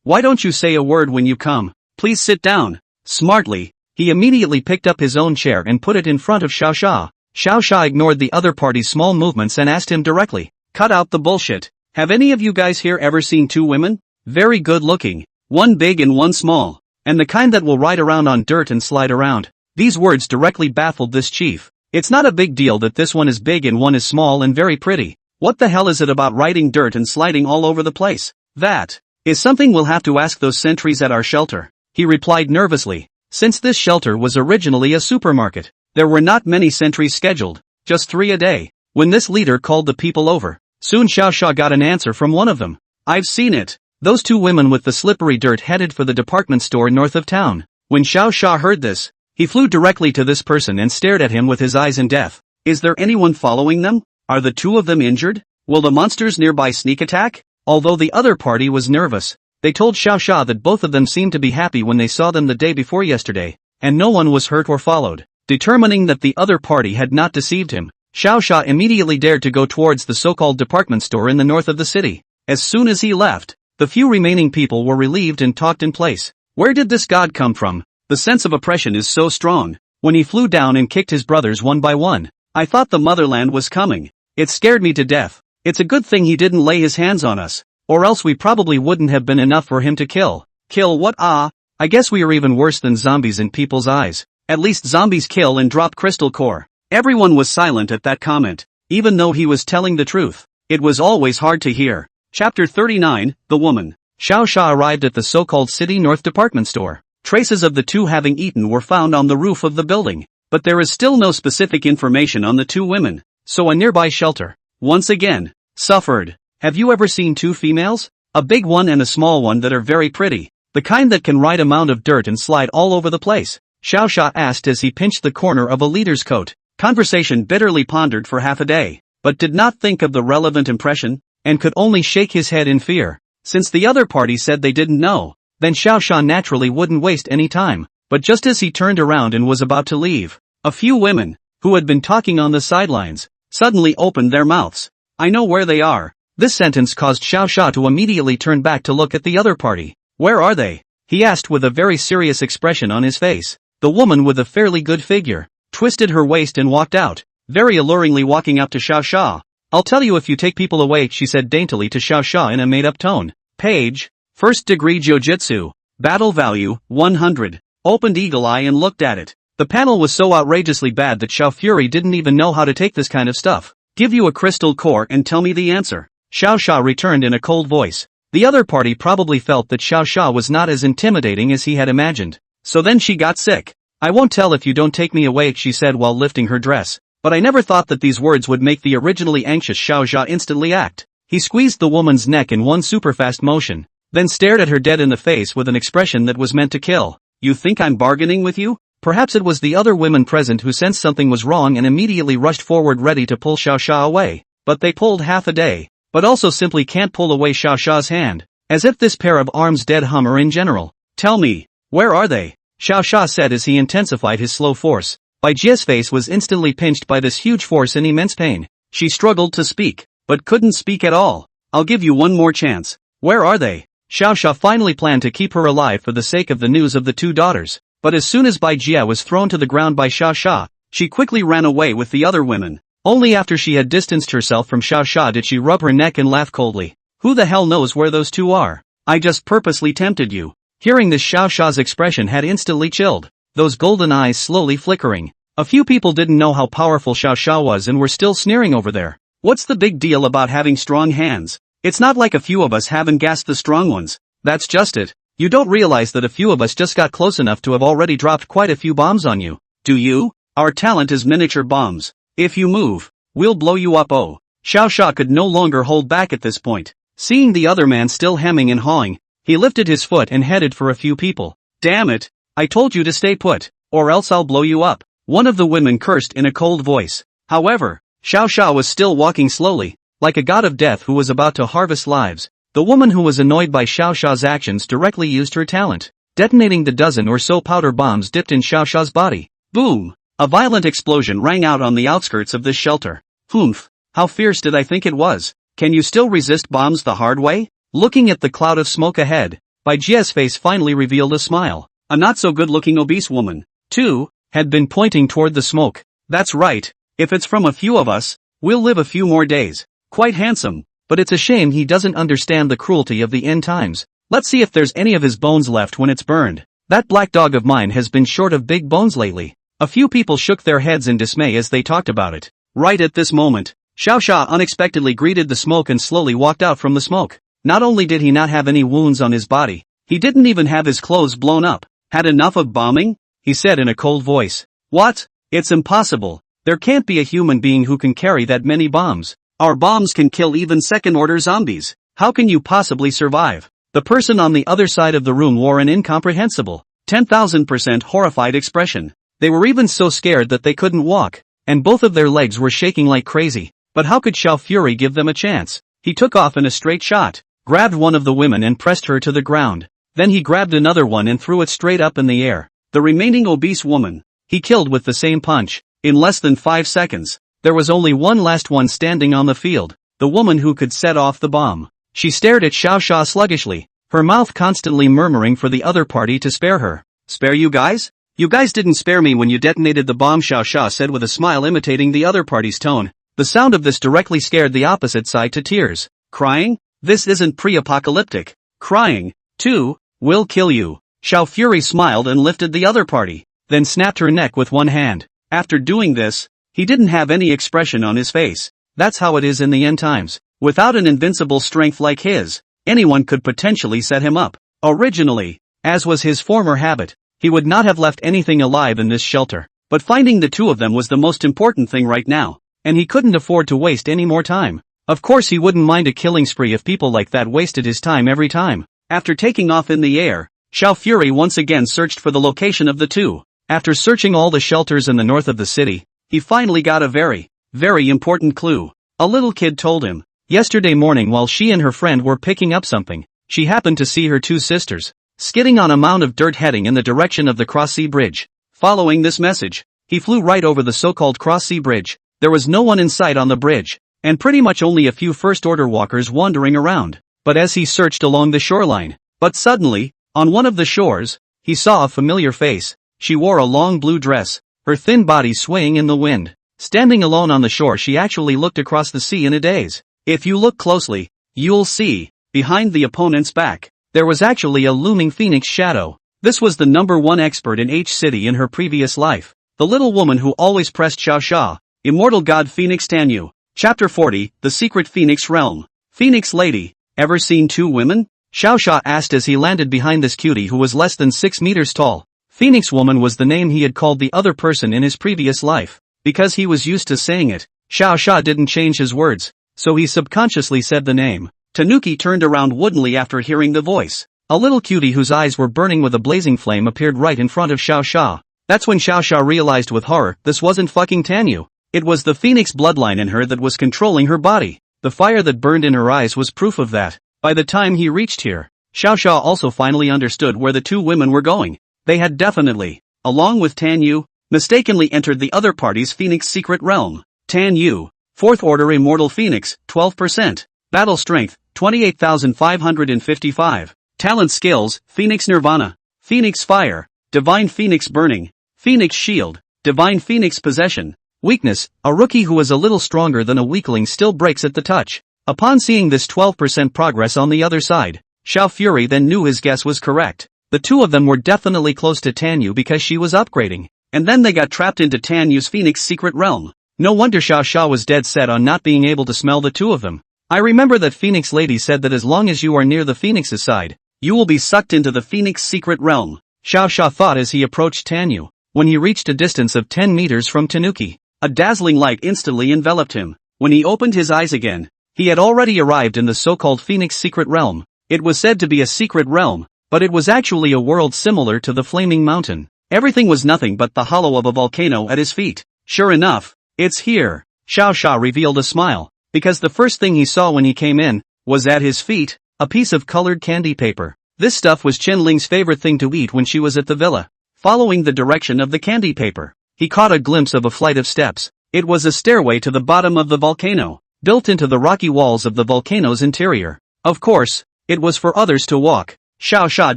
S1: Why don't you say a word when you come? Please sit down. Smartly, he immediately picked up his own chair and put it in front of Xiao Sha. Xiao Sha ignored the other party's small movements and asked him directly, cut out the bullshit. Have any of you guys here ever seen 2 women? Very good looking. One big and one small. And the kind that will ride around on dirt and slide around. These words directly baffled this chief. It's not a big deal that this one is big and one is small and very pretty. What the hell is it about riding dirt and sliding all over the place? That is something we'll have to ask those sentries at our shelter. He replied nervously. Since this shelter was originally a supermarket, there were not many sentries scheduled, just 3 a day. When this leader called the people over, soon Xiao Sha got an answer from one of them. I've seen it. Those 2 women with the slippery dirt headed for the department store north of town. When Xiao Sha heard this, he flew directly to this person and stared at him with his eyes in death. Is there anyone following them? Are the 2 of them injured? Will the monsters nearby sneak attack? Although the other party was nervous, they told Xiao Sha that both of them seemed to be happy when they saw them the day before yesterday, and no one was hurt or followed. Determining that the other party had not deceived him, Xiao Sha immediately dared to go towards the so-called department store in the north of the city. As soon as he left, the few remaining people were relieved and talked in place. Where did this god come from? The sense of oppression is so strong. When he flew down and kicked his brothers one by one, I thought the motherland was coming. It scared me to death. It's a good thing he didn't lay his hands on us, or else we probably wouldn't have been enough for him to kill. Kill what? I guess we are even worse than zombies in people's eyes. At least zombies kill and drop crystal core. Everyone was silent at that comment, even though he was telling the truth. It was always hard to hear. Chapter 39, The Woman. Xiao Sha arrived at the so-called City North department store. Traces of the 2 having eaten were found on the roof of the building, but there is still no specific information on the 2 women, so a nearby shelter, once again, suffered. Have you ever seen 2 females? A big one and a small one that are very pretty, the kind that can ride a mound of dirt and slide all over the place? Xiao Sha asked as he pinched the corner of a leader's coat. Conversation bitterly pondered for half a day, but did not think of the relevant impression, and could only shake his head in fear. Since the other party said they didn't know, then Xiao Sha naturally wouldn't waste any time. But just as he turned around and was about to leave, a few women, who had been talking on the sidelines, suddenly opened their mouths. I know where they are. This sentence caused Xiao Xia to immediately turn back to look at the other party. Where are they? He asked with a very serious expression on his face. The woman with a fairly good figure twisted her waist and walked out, very alluringly walking up to Xiao Xia. I'll tell you if you take people away, she said daintily to Xiao Xia in a made-up tone. Page. First degree Jiu-Jitsu. Battle value, 100. Opened eagle eye and looked at it. The panel was so outrageously bad that Xiao Fury didn't even know how to take this kind of stuff. Give you a crystal core and tell me the answer. Xiao Xia returned in a cold voice. The other party probably felt that Xiao Xia was not as intimidating as he had imagined. So then she got sick. I won't tell if you don't take me away, she said while lifting her dress. But I never thought that these words would make the originally anxious Xiao Xia instantly act. He squeezed the woman's neck in one super fast motion, then stared at her dead in the face with an expression that was meant to kill. You think I'm bargaining with you? Perhaps it was the other women present who sensed something was wrong and immediately rushed forward ready to pull Xiao Xia away. But they pulled half a day. But also simply can't pull away Xiao Xia's hand. As if this pair of arms dead Hummer in general. Tell me, where are they? Xiao Xia said as he intensified his slow force. Bai Jia's face was instantly pinched by this huge force in immense pain. She struggled to speak, but couldn't speak at all. I'll give you one more chance. Where are they? Xiao Xia finally planned to keep her alive for the sake of the news of the two daughters. But as soon as Bai Jia was thrown to the ground by Xiao Xia, she quickly ran away with the other women. Only after she had distanced herself from Xiao Xia did she rub her neck and laugh coldly. Who the hell knows where those two are? I just purposely tempted you. Hearing this, Xiao Xia's expression had instantly chilled, those golden eyes slowly flickering. A few people didn't know how powerful Xiao Xia was and were still sneering over there. What's the big deal about having strong hands? It's not like a few of us haven't gassed the strong ones. That's just it. You don't realize that a few of us just got close enough to have already dropped quite a few bombs on you, do you? Our talent is miniature bombs. If you move, we'll blow you up. Oh. Xiao Xia could no longer hold back at this point. Seeing the other man still hemming and hawing, he lifted his foot and headed for a few people. Damn it, I told you to stay put, or else I'll blow you up. One of the women cursed in a cold voice. However, Xiao Xia was still walking slowly, like a god of death who was about to harvest lives. The woman who was annoyed by Xiao Xia's actions directly used her talent, detonating the dozen or so powder bombs dipped in Xiao Xia's body. Boom! A violent explosion rang out on the outskirts of this shelter. Humph! How fierce did I think it was? Can you still resist bombs the hard way? Looking at the cloud of smoke ahead, Bai Jia's face finally revealed a smile. A not-so-good-looking obese woman, too, had been pointing toward the smoke. That's right, if it's from a few of us, we'll live a few more days. Quite handsome, but it's a shame he doesn't understand the cruelty of the end times. Let's see if there's any of his bones left when it's burned. That black dog of mine has been short of big bones lately. A few people shook their heads in dismay as they talked about it. Right at this moment, Xiao Xia unexpectedly greeted the smoke and slowly walked out from the smoke. Not only did he not have any wounds on his body, he didn't even have his clothes blown up. Had enough of bombing? He said in a cold voice. What? It's impossible. There can't be a human being who can carry that many bombs. Our bombs can kill even second-order zombies. How can you possibly survive? The person on the other side of the room wore an incomprehensible, 10,000% horrified expression. They were even so scared that they couldn't walk, and both of their legs were shaking like crazy. But how could Xiao Fury give them a chance? He took off in a straight shot, grabbed one of the women and pressed her to the ground. Then he grabbed another one and threw it straight up in the air. The remaining obese woman, he killed with the same punch. In less than 5 seconds, there was only one last one standing on the field, the woman who could set off the bomb. She stared at Xiao Xia sluggishly, her mouth constantly murmuring for the other party to spare her. Spare you guys? You guys didn't spare me when you detonated the bomb, Xiao Xia said with a smile imitating the other party's tone. The sound of this directly scared the opposite side to tears. Crying? This isn't pre-apocalyptic. Crying, too, will kill you. Xiao Fury smiled and lifted the other party, then snapped her neck with one hand. After doing this, he didn't have any expression on his face. That's how it is in the end times. Without an invincible strength like his, anyone could potentially set him up. Originally, as was his former habit, he would not have left anything alive in this shelter. But finding the two of them was the most important thing right now, and he couldn't afford to waste any more time. Of course he wouldn't mind a killing spree if people like that wasted his time every time. After taking off in the air, Xiao Fury once again searched for the location of the two. After searching all the shelters in the north of the city, he finally got a very, very important clue. A little kid told him. Yesterday morning while she and her friend were picking up something, she happened to see her two sisters skidding on a mound of dirt heading in the direction of the Cross-Sea Bridge. Following this message, he flew right over the so-called Cross-Sea Bridge. There was no one in sight on the bridge. and pretty much only a few first-order walkers wandering around. But as he searched along the shoreline, suddenly, on one of the shores, he saw a familiar face. She wore a long blue dress, her thin body swaying in the wind. Standing alone on the shore, she actually looked across the sea in a daze. If you look closely, you'll see, behind the opponent's back, there was actually a looming phoenix shadow. This was the #1 expert in H City in her previous life. The little woman who always pressed Xiao, immortal god Phoenix Tanyu. Chapter 40, The Secret Phoenix Realm. Phoenix Lady, ever seen two women? Xiao asked as he landed behind this cutie who was less than 6 meters tall. Phoenix Woman was the name he had called the other person in his previous life. Because he was used to saying it, Xiao didn't change his words, so he subconsciously said the name. Tanuki turned around woodenly after hearing the voice. A little cutie whose eyes were burning with a blazing flame appeared right in front of Xiao. That's when Xiao realized with horror, this wasn't fucking Tanyu. It was the phoenix bloodline in her that was controlling her body. The fire that burned in her eyes was proof of that. By the time he reached here, Xiao also finally understood where the two women were going. They had definitely, along with Tanyu, mistakenly entered the other party's phoenix secret realm. Tanyu, 4th Order Immortal Phoenix, 12%. Battle Strength, 28,555. Talent Skills, Phoenix Nirvana, Phoenix Fire, Divine Phoenix Burning, Phoenix Shield, Divine Phoenix Possession. Weakness, a rookie who is a little stronger than a weakling still breaks at the touch. Upon seeing this 12% progress on the other side, Xiao Fury then knew his guess was correct. The two of them were definitely close to Tanyu because she was upgrading, and then they got trapped into Tanyu's Phoenix secret realm. No wonder Xiao was dead set on not being able to smell the two of them. I remember that Phoenix Lady said that as long as you are near the Phoenix's side, you will be sucked into the Phoenix secret realm. Xiao thought as he approached Tanyu. When he reached a distance of 10 meters from Tanuki, a dazzling light instantly enveloped him. When he opened his eyes again, he had already arrived in the so-called Phoenix secret realm. It was said to be a secret realm, but it was actually a world similar to the Flaming Mountain. Everything was nothing but the hollow of a volcano at his feet. Sure enough, it's here. Xiao revealed a smile, because the first thing he saw when he came in, was at his feet, a piece of colored candy paper. This stuff was Qianling's favorite thing to eat when she was at the villa. Following the direction of the candy paper, he caught a glimpse of a flight of steps. It was a stairway to the bottom of the volcano, built into the rocky walls of the volcano's interior. Of course, it was for others to walk. Xiao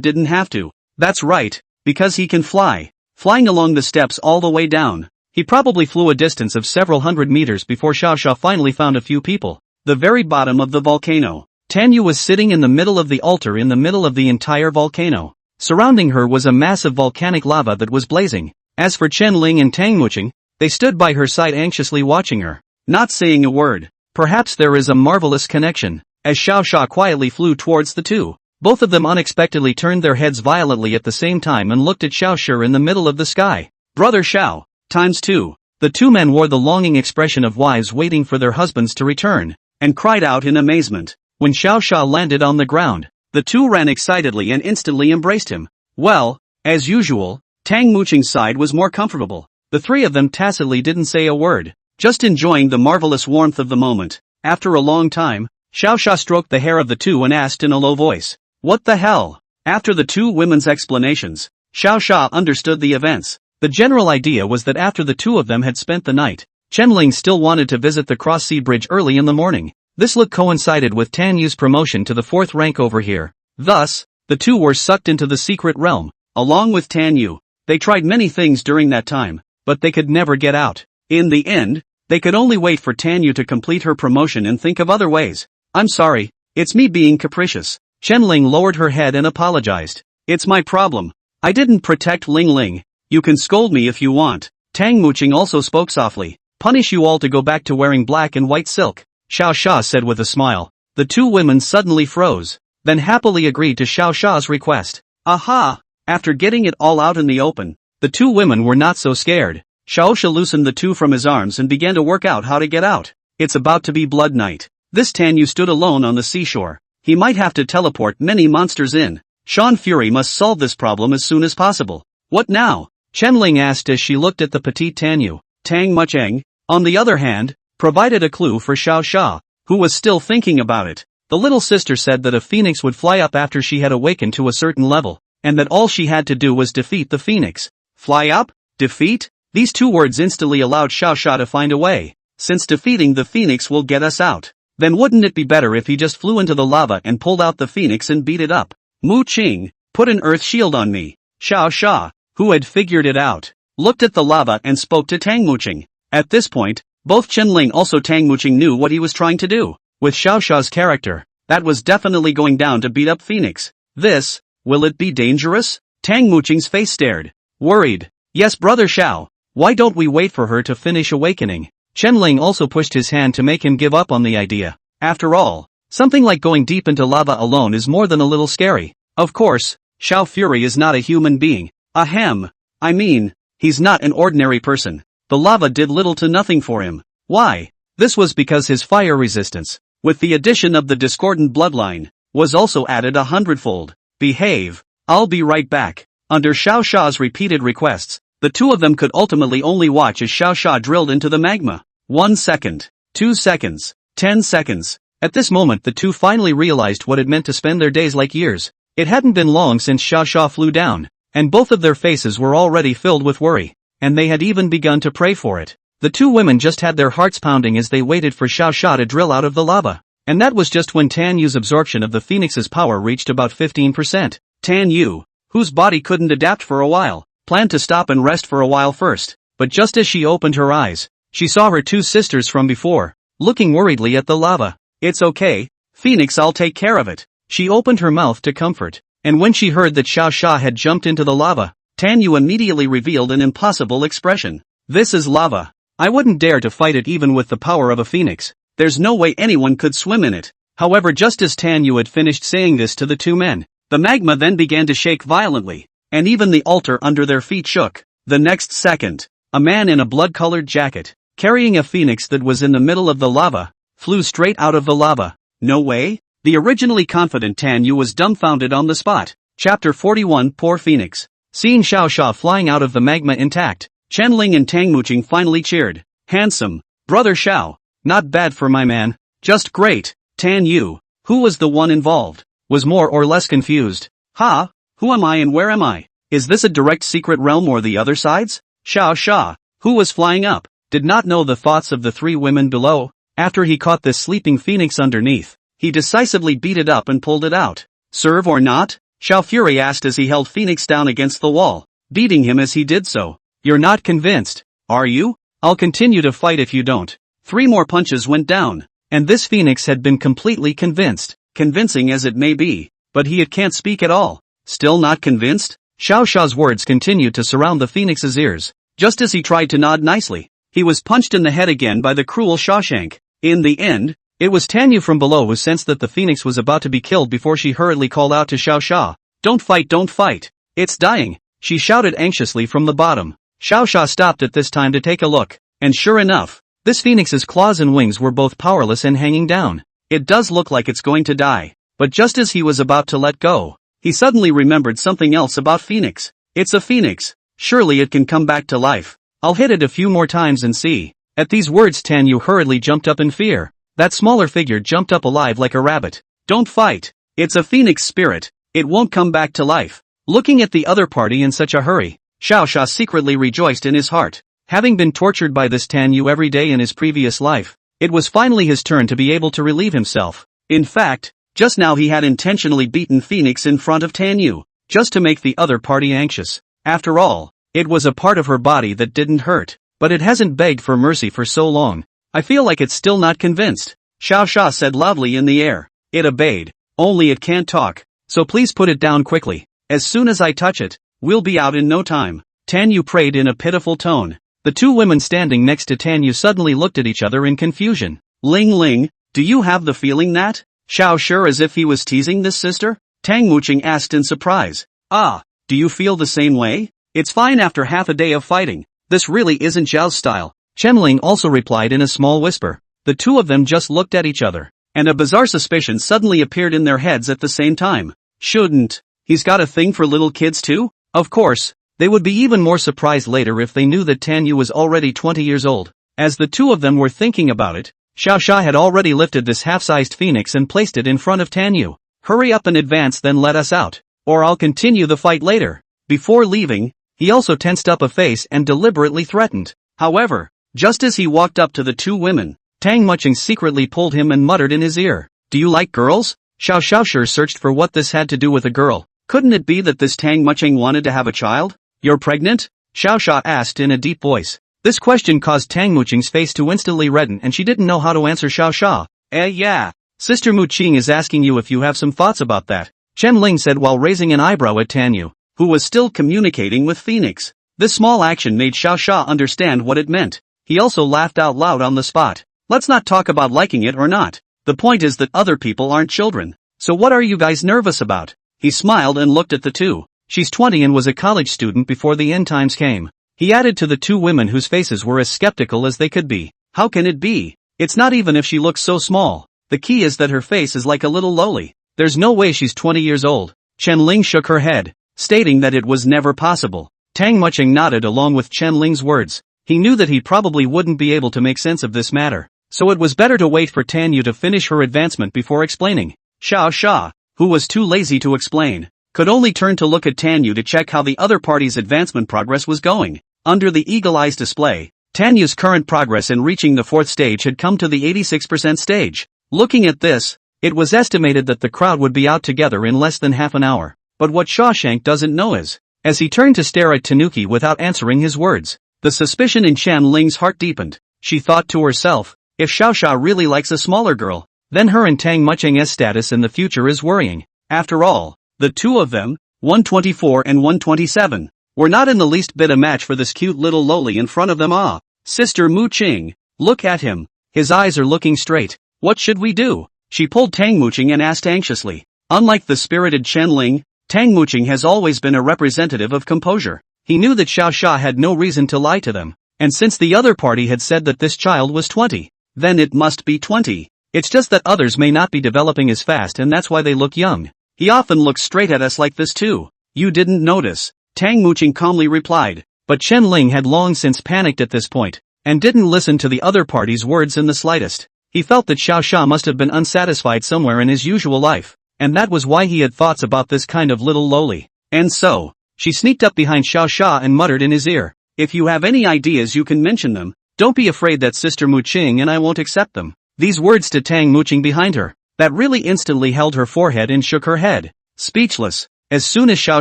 S1: didn't have to. That's right, because he can fly. Flying along the steps all the way down, he probably flew a distance of several hundred meters before Xiao finally found a few people. The very bottom of the volcano. Tanyu was sitting in the middle of the altar in the middle of the entire volcano. Surrounding her was a massive volcanic lava that was blazing. As for Qianling and Tangmuching, they stood by her side anxiously watching her, not saying a word. Perhaps there is a marvelous connection. As Xiao quietly flew towards the two, both of them unexpectedly turned their heads violently at the same time and looked at Xiao in the middle of the sky. Brother Xiao, ×2. The two men wore the longing expression of wives waiting for their husbands to return, and cried out in amazement. When Xiao landed on the ground, the two ran excitedly and instantly embraced him. Well, as usual, Tang Muching's side was more comfortable. The three of them tacitly didn't say a word, just enjoying the marvelous warmth of the moment. After a long time, Xiao stroked the hair of the two and asked in a low voice, "What the hell?" After the two women's explanations, Xiao understood the events. The general idea was that after the two of them had spent the night, Qianling still wanted to visit the cross-sea bridge early in the morning. This look coincided with Tanyu's promotion to the 4th rank over here. Thus, the two were sucked into the secret realm, along with Tanyu. They tried many things during that time, but they could never get out. In the end, they could only wait for Tanyu to complete her promotion and think of other ways. "I'm sorry, it's me being capricious." Qianling lowered her head and apologized. "It's my problem. I didn't protect Ling. You can scold me if you want." Tang Muching also spoke softly. "Punish you all to go back to wearing black and white silk," Xiao said with a smile. The two women suddenly froze, then happily agreed to Xiao's request. Aha! After getting it all out in the open, the two women were not so scared. Xiao loosened the two from his arms and began to work out how to get out. It's about to be blood night. This Tanyu stood alone on the seashore. He might have to teleport many monsters in. Sean Fury must solve this problem as soon as possible. What now? Qianling asked as she looked at the petite Tanyu. Tang Mucheng, on the other hand, provided a clue for Xiao, who was still thinking about it. The little sister said that a phoenix would fly up after she had awakened to a certain level, and that all she had to do was defeat the phoenix. Fly up? Defeat? These two words instantly allowed Xiao to find a way. since defeating the phoenix will get us out. Then wouldn't it be better if he just flew into the lava and pulled out the phoenix and beat it up? Mu Qing, put an earth shield on me. Xiao Sha, who had figured it out, looked at the lava and spoke to Tang Muqing. At this point, both Qianling also Tang Muqing knew what he was trying to do. With Xiao Sha's character, that was definitely going down to beat up Phoenix. Will it be dangerous? Tang Muqing's face stared. Worried. Yes, brother Xiao, why don't we wait for her to finish awakening? Qianling also pushed his hand to make him give up on the idea. After all, something like going deep into lava alone is more than a little scary. Of course, Xiao Fury is not a human being. Ahem. I mean, he's not an ordinary person. The lava did little to nothing for him. Why? This was because his fire resistance, with the addition of the discordant bloodline, was also added 100-fold. Behave. I'll be right back. Under Xiao Sha's repeated requests, the two of them could ultimately only watch as Xiao Sha drilled into the magma. 1 second. 2 seconds. 10 seconds. At this moment the two finally realized what it meant to spend their days like years. It hadn't been long since Xiao Sha flew down, and both of their faces were already filled with worry, and they had even begun to pray for it. The two women just had their hearts pounding as they waited for Xiao Sha to drill out of the lava. And that was just when Tan Yu's absorption of the phoenix's power reached about 15%. Tan Yu, whose body couldn't adapt for a while, planned to stop and rest for a while first, but just as she opened her eyes, she saw her two sisters from before, looking worriedly at the lava. It's okay, Phoenix, I'll take care of it. She opened her mouth to comfort, and when she heard that Xiao Sha had jumped into the lava, Tan Yu immediately revealed an impossible expression. This is lava. I wouldn't dare to fight it even with the power of a phoenix. There's no way anyone could swim in it. However, just as Tan Yu had finished saying this to the two men, the magma then began to shake violently, and even the altar under their feet shook. The next second, a man in a blood-colored jacket, carrying a phoenix that was in the middle of the lava, flew straight out of the lava. No way? The originally confident Tan Yu was dumbfounded on the spot. Chapter 41 Poor Phoenix. Seeing Xiao Sha flying out of the magma intact, Qianling and Tang Muqing finally cheered. Handsome, brother Xiao. Not bad for my man. Just great. Tan Yu, who was the one involved, was more or less confused. Ha? Who am I and where am I? Is this a direct secret realm or the other sides? Xiao Sha, who was flying up, did not know the thoughts of the three women below. After he caught this sleeping phoenix underneath, he decisively beat it up and pulled it out. Serve or not? Xiao Fury asked as he held Phoenix down against the wall, beating him as he did so. You're not convinced, are you? I'll continue to fight if you don't. 3 more punches went down, and this phoenix had been completely convinced, convincing as it may be, but it can't speak at all. Still not convinced? Xiao Sha's words continued to surround the phoenix's ears. Just as he tried to nod nicely, he was punched in the head again by the cruel Shawshank. In the end, it was Tan Yu from below who sensed that the phoenix was about to be killed before she hurriedly called out to Xiao Sha. Don't fight, don't fight. It's dying, she shouted anxiously from the bottom. Xiao Sha stopped at this time to take a look, and sure enough, this phoenix's claws and wings were both powerless and hanging down. It does look like it's going to die. But just as he was about to let go, he suddenly remembered something else about Phoenix. It's a phoenix. Surely it can come back to life. I'll hit it a few more times and see. At these words Tan Yu hurriedly jumped up in fear. That smaller figure jumped up alive like a rabbit. Don't fight. It's a phoenix spirit. It won't come back to life. Looking at the other party in such a hurry, Xiao Sha secretly rejoiced in his heart. Having been tortured by this Tan Yu every day in his previous life, it was finally his turn to be able to relieve himself. In fact, just now he had intentionally beaten Phoenix in front of Tan Yu, just to make the other party anxious. After all, it was a part of her body that didn't hurt, but it hasn't begged for mercy for so long. I feel like it's still not convinced, Xiao Sha said loudly in the air. It obeyed. Only it can't talk, so please put it down quickly. As soon as I touch it, we'll be out in no time. Tan Yu prayed in a pitiful tone. The two women standing next to Tan Yu suddenly looked at each other in confusion. Ling Ling, do you have the feeling that? Xiao sure as if he was teasing this sister? Tang Muqing asked in surprise. Ah, do you feel the same way? It's fine after half a day of fighting. This really isn't Zhao's style. Qianling also replied in a small whisper. The two of them just looked at each other, and a bizarre suspicion suddenly appeared in their heads at the same time. Shouldn't he's got a thing for little kids too? Of course, they would be even more surprised later if they knew that Tan Yu was already 20 years old. As the two of them were thinking about it, Xiao Sha had already lifted this half-sized phoenix and placed it in front of Tan Yu. Hurry up and advance, then let us out, or I'll continue the fight later. Before leaving, he also tensed up a face and deliberately threatened. However, Just as he walked up to the two women, Tang Muching secretly pulled him and muttered in his ear, "Do you like girls?" Xiao Xiao sure searched for what this had to do with a girl. Couldn't it be that this Tang Muching wanted to have a child? "You're pregnant?" Xiao Xiao asked in a deep voice. This question caused Tang Muching's face to instantly redden and she didn't know how to answer Xiao Xiao. Yeah. Sister Muching is asking you if you have some thoughts about that," Chen Ling said while raising an eyebrow at Tanyu, who was still communicating with Phoenix. This small action made Xiao Xiao understand what it meant. He also laughed out loud on the spot. "Let's not talk about liking it or not. The point is that other people aren't children. So what are you guys nervous about?" He smiled and looked at the two. "She's 20 and was a college student before the end times came." He added to the two women whose faces were as skeptical as they could be. "How can it be? It's not even if she looks so small. The key is that her face is like a little loli. There's no way she's 20 years old." Chen Ling shook her head, stating that it was never possible. Tang Muching nodded along with Chen Ling's words. He knew that he probably wouldn't be able to make sense of this matter, so it was better to wait for Tanyu to finish her advancement before explaining. Xiao Xia, who was too lazy to explain, could only turn to look at Tanyu to check how the other party's advancement progress was going. Under the Eagle Eyes display, Tanyu's current progress in reaching the 4th stage had come to the 86% stage. Looking at this, it was estimated that the crowd would be out together in less than half an hour. But what Shawshank doesn't know is, as he turned to stare at Tanuki without answering his words, the suspicion in Chen Ling's heart deepened. She thought to herself, if Xiao Xia really likes a smaller girl, then her and Tang Muching's status in the future is worrying. After all, the two of them, 124 and 127, were not in the least bit a match for this cute little loli in front of them. "Ah, Sister Muching, look at him. His eyes are looking straight. What should we do?" She pulled Tang Muching and asked anxiously. Unlike the spirited Chen Ling, Tang Muching has always been a representative of composure. He knew that Xiao Xia had no reason to lie to them, and since the other party had said that this child was 20, then it must be 20. It's just that others may not be developing as fast and that's why they look young. He often looks straight at us like this too. "You didn't notice," Tang Muching calmly replied, but Chen Ling had long since panicked at this point, and didn't listen to the other party's words in the slightest. He felt that Xiao Xia must have been unsatisfied somewhere in his usual life, and that was why he had thoughts about this kind of little loli. And so, she sneaked up behind Xiao Xia and muttered in his ear, "If you have any ideas you can mention them. Don't be afraid that Sister Muching and I won't accept them." These words to Tang Muching behind her, that really instantly held her forehead and shook her head, speechless. As soon as Xiao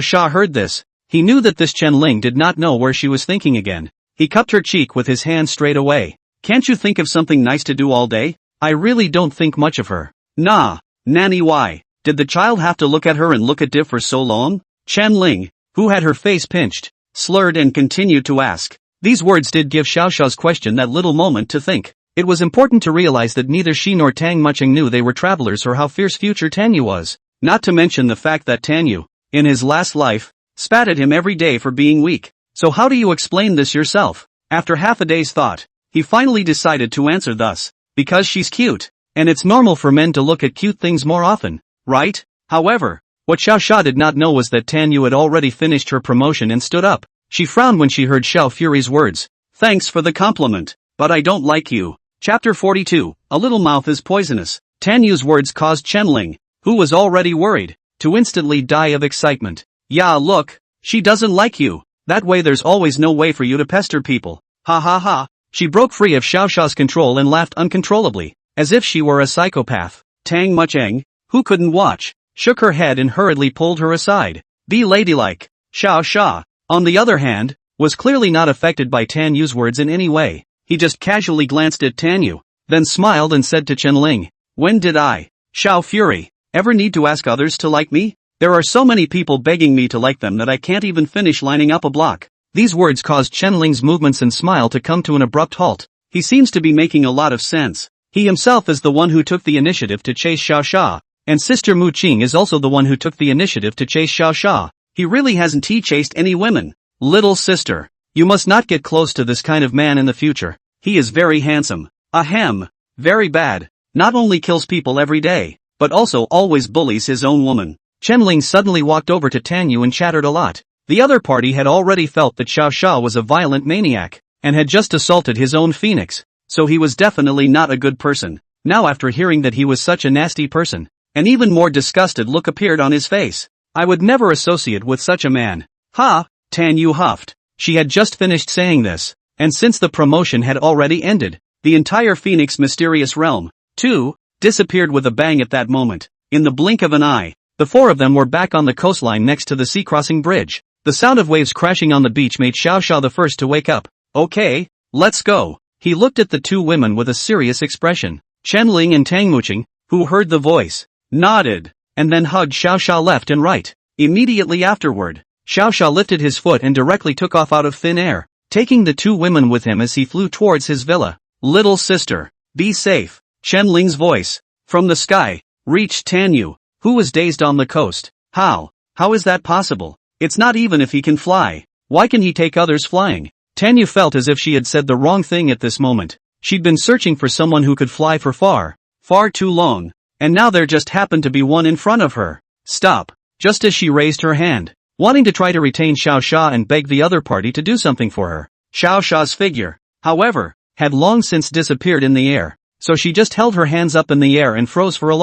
S1: Xia heard this, he knew that this Chen Ling did not know where she was thinking again. He cupped her cheek with his hand straight away. "Can't you think of something nice to do all day? I really don't think much of her." "Nah, Nanny, why? Did the child have to look at her and look at Div for so long?" Chen Ling, who had her face pinched, slurred and continued to ask. These words did give Xiao Xiao's question that little moment to think. It was important to realize that neither she nor Tang Muching knew they were travelers or how fierce future Tanyu was. Not to mention the fact that Tanyu, in his last life, spat at him every day for being weak. So how do you explain this yourself? After half a day's thought, he finally decided to answer thus. "Because she's cute. And it's normal for men to look at cute things more often, right?" However, what Xiao Xia did not know was that Tanyu had already finished her promotion and stood up. She frowned when she heard Xiao Fury's words. "Thanks for the compliment, but I don't like you." Chapter 42, A Little Mouth is Poisonous. Tanyu's words caused Chen Ling, who was already worried, to instantly die of excitement. "Yeah, look, she doesn't like you. That way there's always no way for you to pester people. Ha ha ha." She broke free of Xiao Xiao's control and laughed uncontrollably, as if she were a psychopath. Tang Muching, who couldn't watch, shook her head and hurriedly pulled her aside. "Be ladylike." Xiao Xia, on the other hand, was clearly not affected by Tanyu's words in any way. He just casually glanced at Tanyu, then smiled and said to Chen Ling, "When did I, Xiao Fury, ever need to ask others to like me? There are so many people begging me to like them that I can't even finish lining up a block." These words caused Chen Ling's movements and smile to come to an abrupt halt. He seems to be making a lot of sense. He himself is the one who took the initiative to chase Xiao Xia, and Sister Muching is also the one who took the initiative to chase Xiao Xia. He really hasn't chased any women. "Little sister, you must not get close to this kind of man in the future. He is very handsome. Ahem. Very bad. Not only kills people every day, but also always bullies his own woman." Chen Ling suddenly walked over to Tanyu and chattered a lot. The other party had already felt that Xiao Xia was a violent maniac, and had just assaulted his own phoenix, so he was definitely not a good person. Now after hearing that he was such a nasty person, an even more disgusted look appeared on his face. "I would never associate with such a man." "Ha!" Tanyu huffed. She had just finished saying this, And since the promotion had already ended, the entire Phoenix mysterious realm, too, disappeared with a bang at that moment. In the blink of an eye, the four of them were back on the coastline next to the sea-crossing bridge. The sound of waves crashing on the beach made Xiao Xia the first to wake up. Okay, let's go. He looked at the two women with a serious expression. Chen Ling and Tang Muqing, who heard the voice, nodded, and then hugged Xiao Xia left and right. Immediately afterward, Xiao Xia lifted his foot and directly took off out of thin air, taking the two women with him as he flew towards his villa. Little sister, be safe. Chen Ling's voice, from the sky, reached Tan Yu, who was dazed on the coast. How is that possible? It's not even if he can fly. Why can he take others flying? Tan Yu felt as if she had said the wrong thing at this moment. She'd been searching for someone who could fly for far too long, and now there just happened to be one in front of her. Stop, just as she raised her hand, wanting to try to retain Xiao Xia and beg the other party to do something for her. Xiao Xia's figure, however, had long since disappeared in the air, so she just held her hands up in the air and froze for a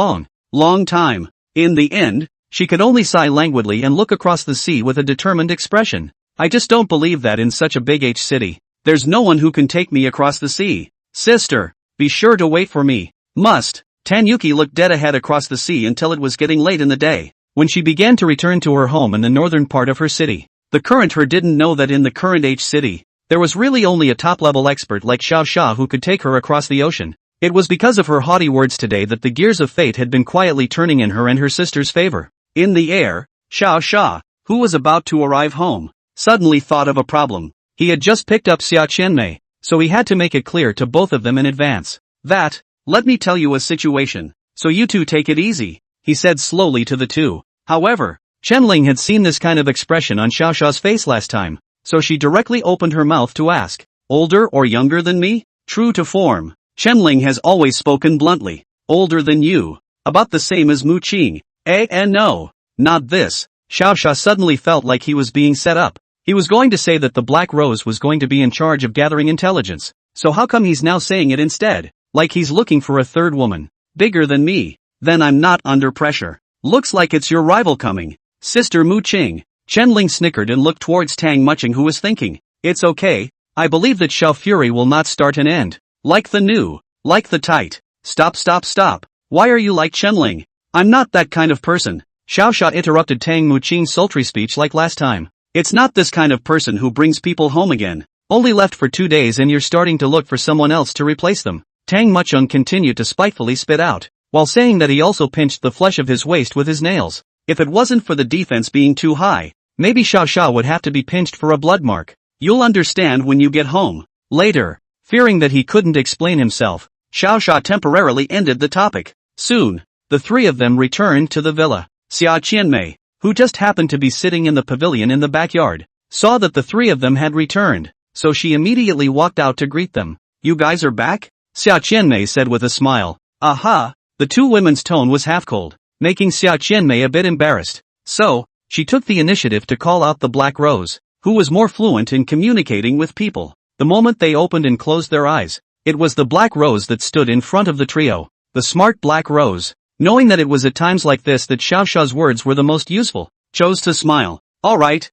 S1: long time. In the end, she could only sigh languidly and look across the sea with a determined expression. I just don't believe that in such a big H city, there's no one who can take me across the sea. Sister, be sure to wait for me. Must. Tanyuki looked dead ahead across the sea until it was getting late in the day, when she began to return to her home in the northern part of her city. The current her didn't know that in the current H city, there was really only a top-level expert like Xiao Xia who could take her across the ocean. It was because of her haughty words today that the gears of fate had been quietly turning in her and her sister's favor. In the air, Xiao Xia, who was about to arrive home, suddenly thought of a problem. He had just picked up Xia Qianmei, so he had to make it clear to both of them in advance. Let me tell you a situation, so you two take it easy, he said slowly to the two. However, Chen Ling had seen this kind of expression on Xiao Xia's face last time, so she directly opened her mouth to ask, older or younger than me? True to form, Chen Ling has always spoken bluntly. Older than you. About the same as Mu Qing. No. Not this. Xiao Xia suddenly felt like he was being set up. He was going to say that the Black Rose was going to be in charge of gathering intelligence. So how come he's now saying it instead? Like he's looking for a third woman. Bigger than me. Then I'm not under pressure. Looks like it's your rival coming. Sister Mu Qing. Chen Ling snickered and looked towards Tang Muqing who was thinking. It's okay. I believe that Xiao Fury will not start and end. Like the tight. Stop. Why are you like Chen Ling? I'm not that kind of person. Xiao Xia interrupted Tang Muqing's sultry speech like last time. It's not this kind of person who brings people home again. Only left for 2 days and you're starting to look for someone else to replace them. Tang Muqing continued to spitefully spit out, while saying that he also pinched the flesh of his waist with his nails. If it wasn't for the defense being too high, maybe Xiao Xia would have to be pinched for a blood mark. You'll understand when you get home. Later. Fearing that he couldn't explain himself, Xiao Xia temporarily ended the topic. Soon, the three of them returned to the villa. Xia Qianmei, who just happened to be sitting in the pavilion in the backyard, saw that the three of them had returned, so she immediately walked out to greet them. You guys are back? Xia Qianmei said with a smile. Aha! The two women's tone was half cold, making Xia Qianmei a bit embarrassed. So, she took the initiative to call out the Black Rose, who was more fluent in communicating with people. The moment they opened and closed their eyes, it was the Black Rose that stood in front of the trio. The smart Black Rose, knowing that it was at times like this that Xiao Xia's words were the most useful, chose to smile. Alright,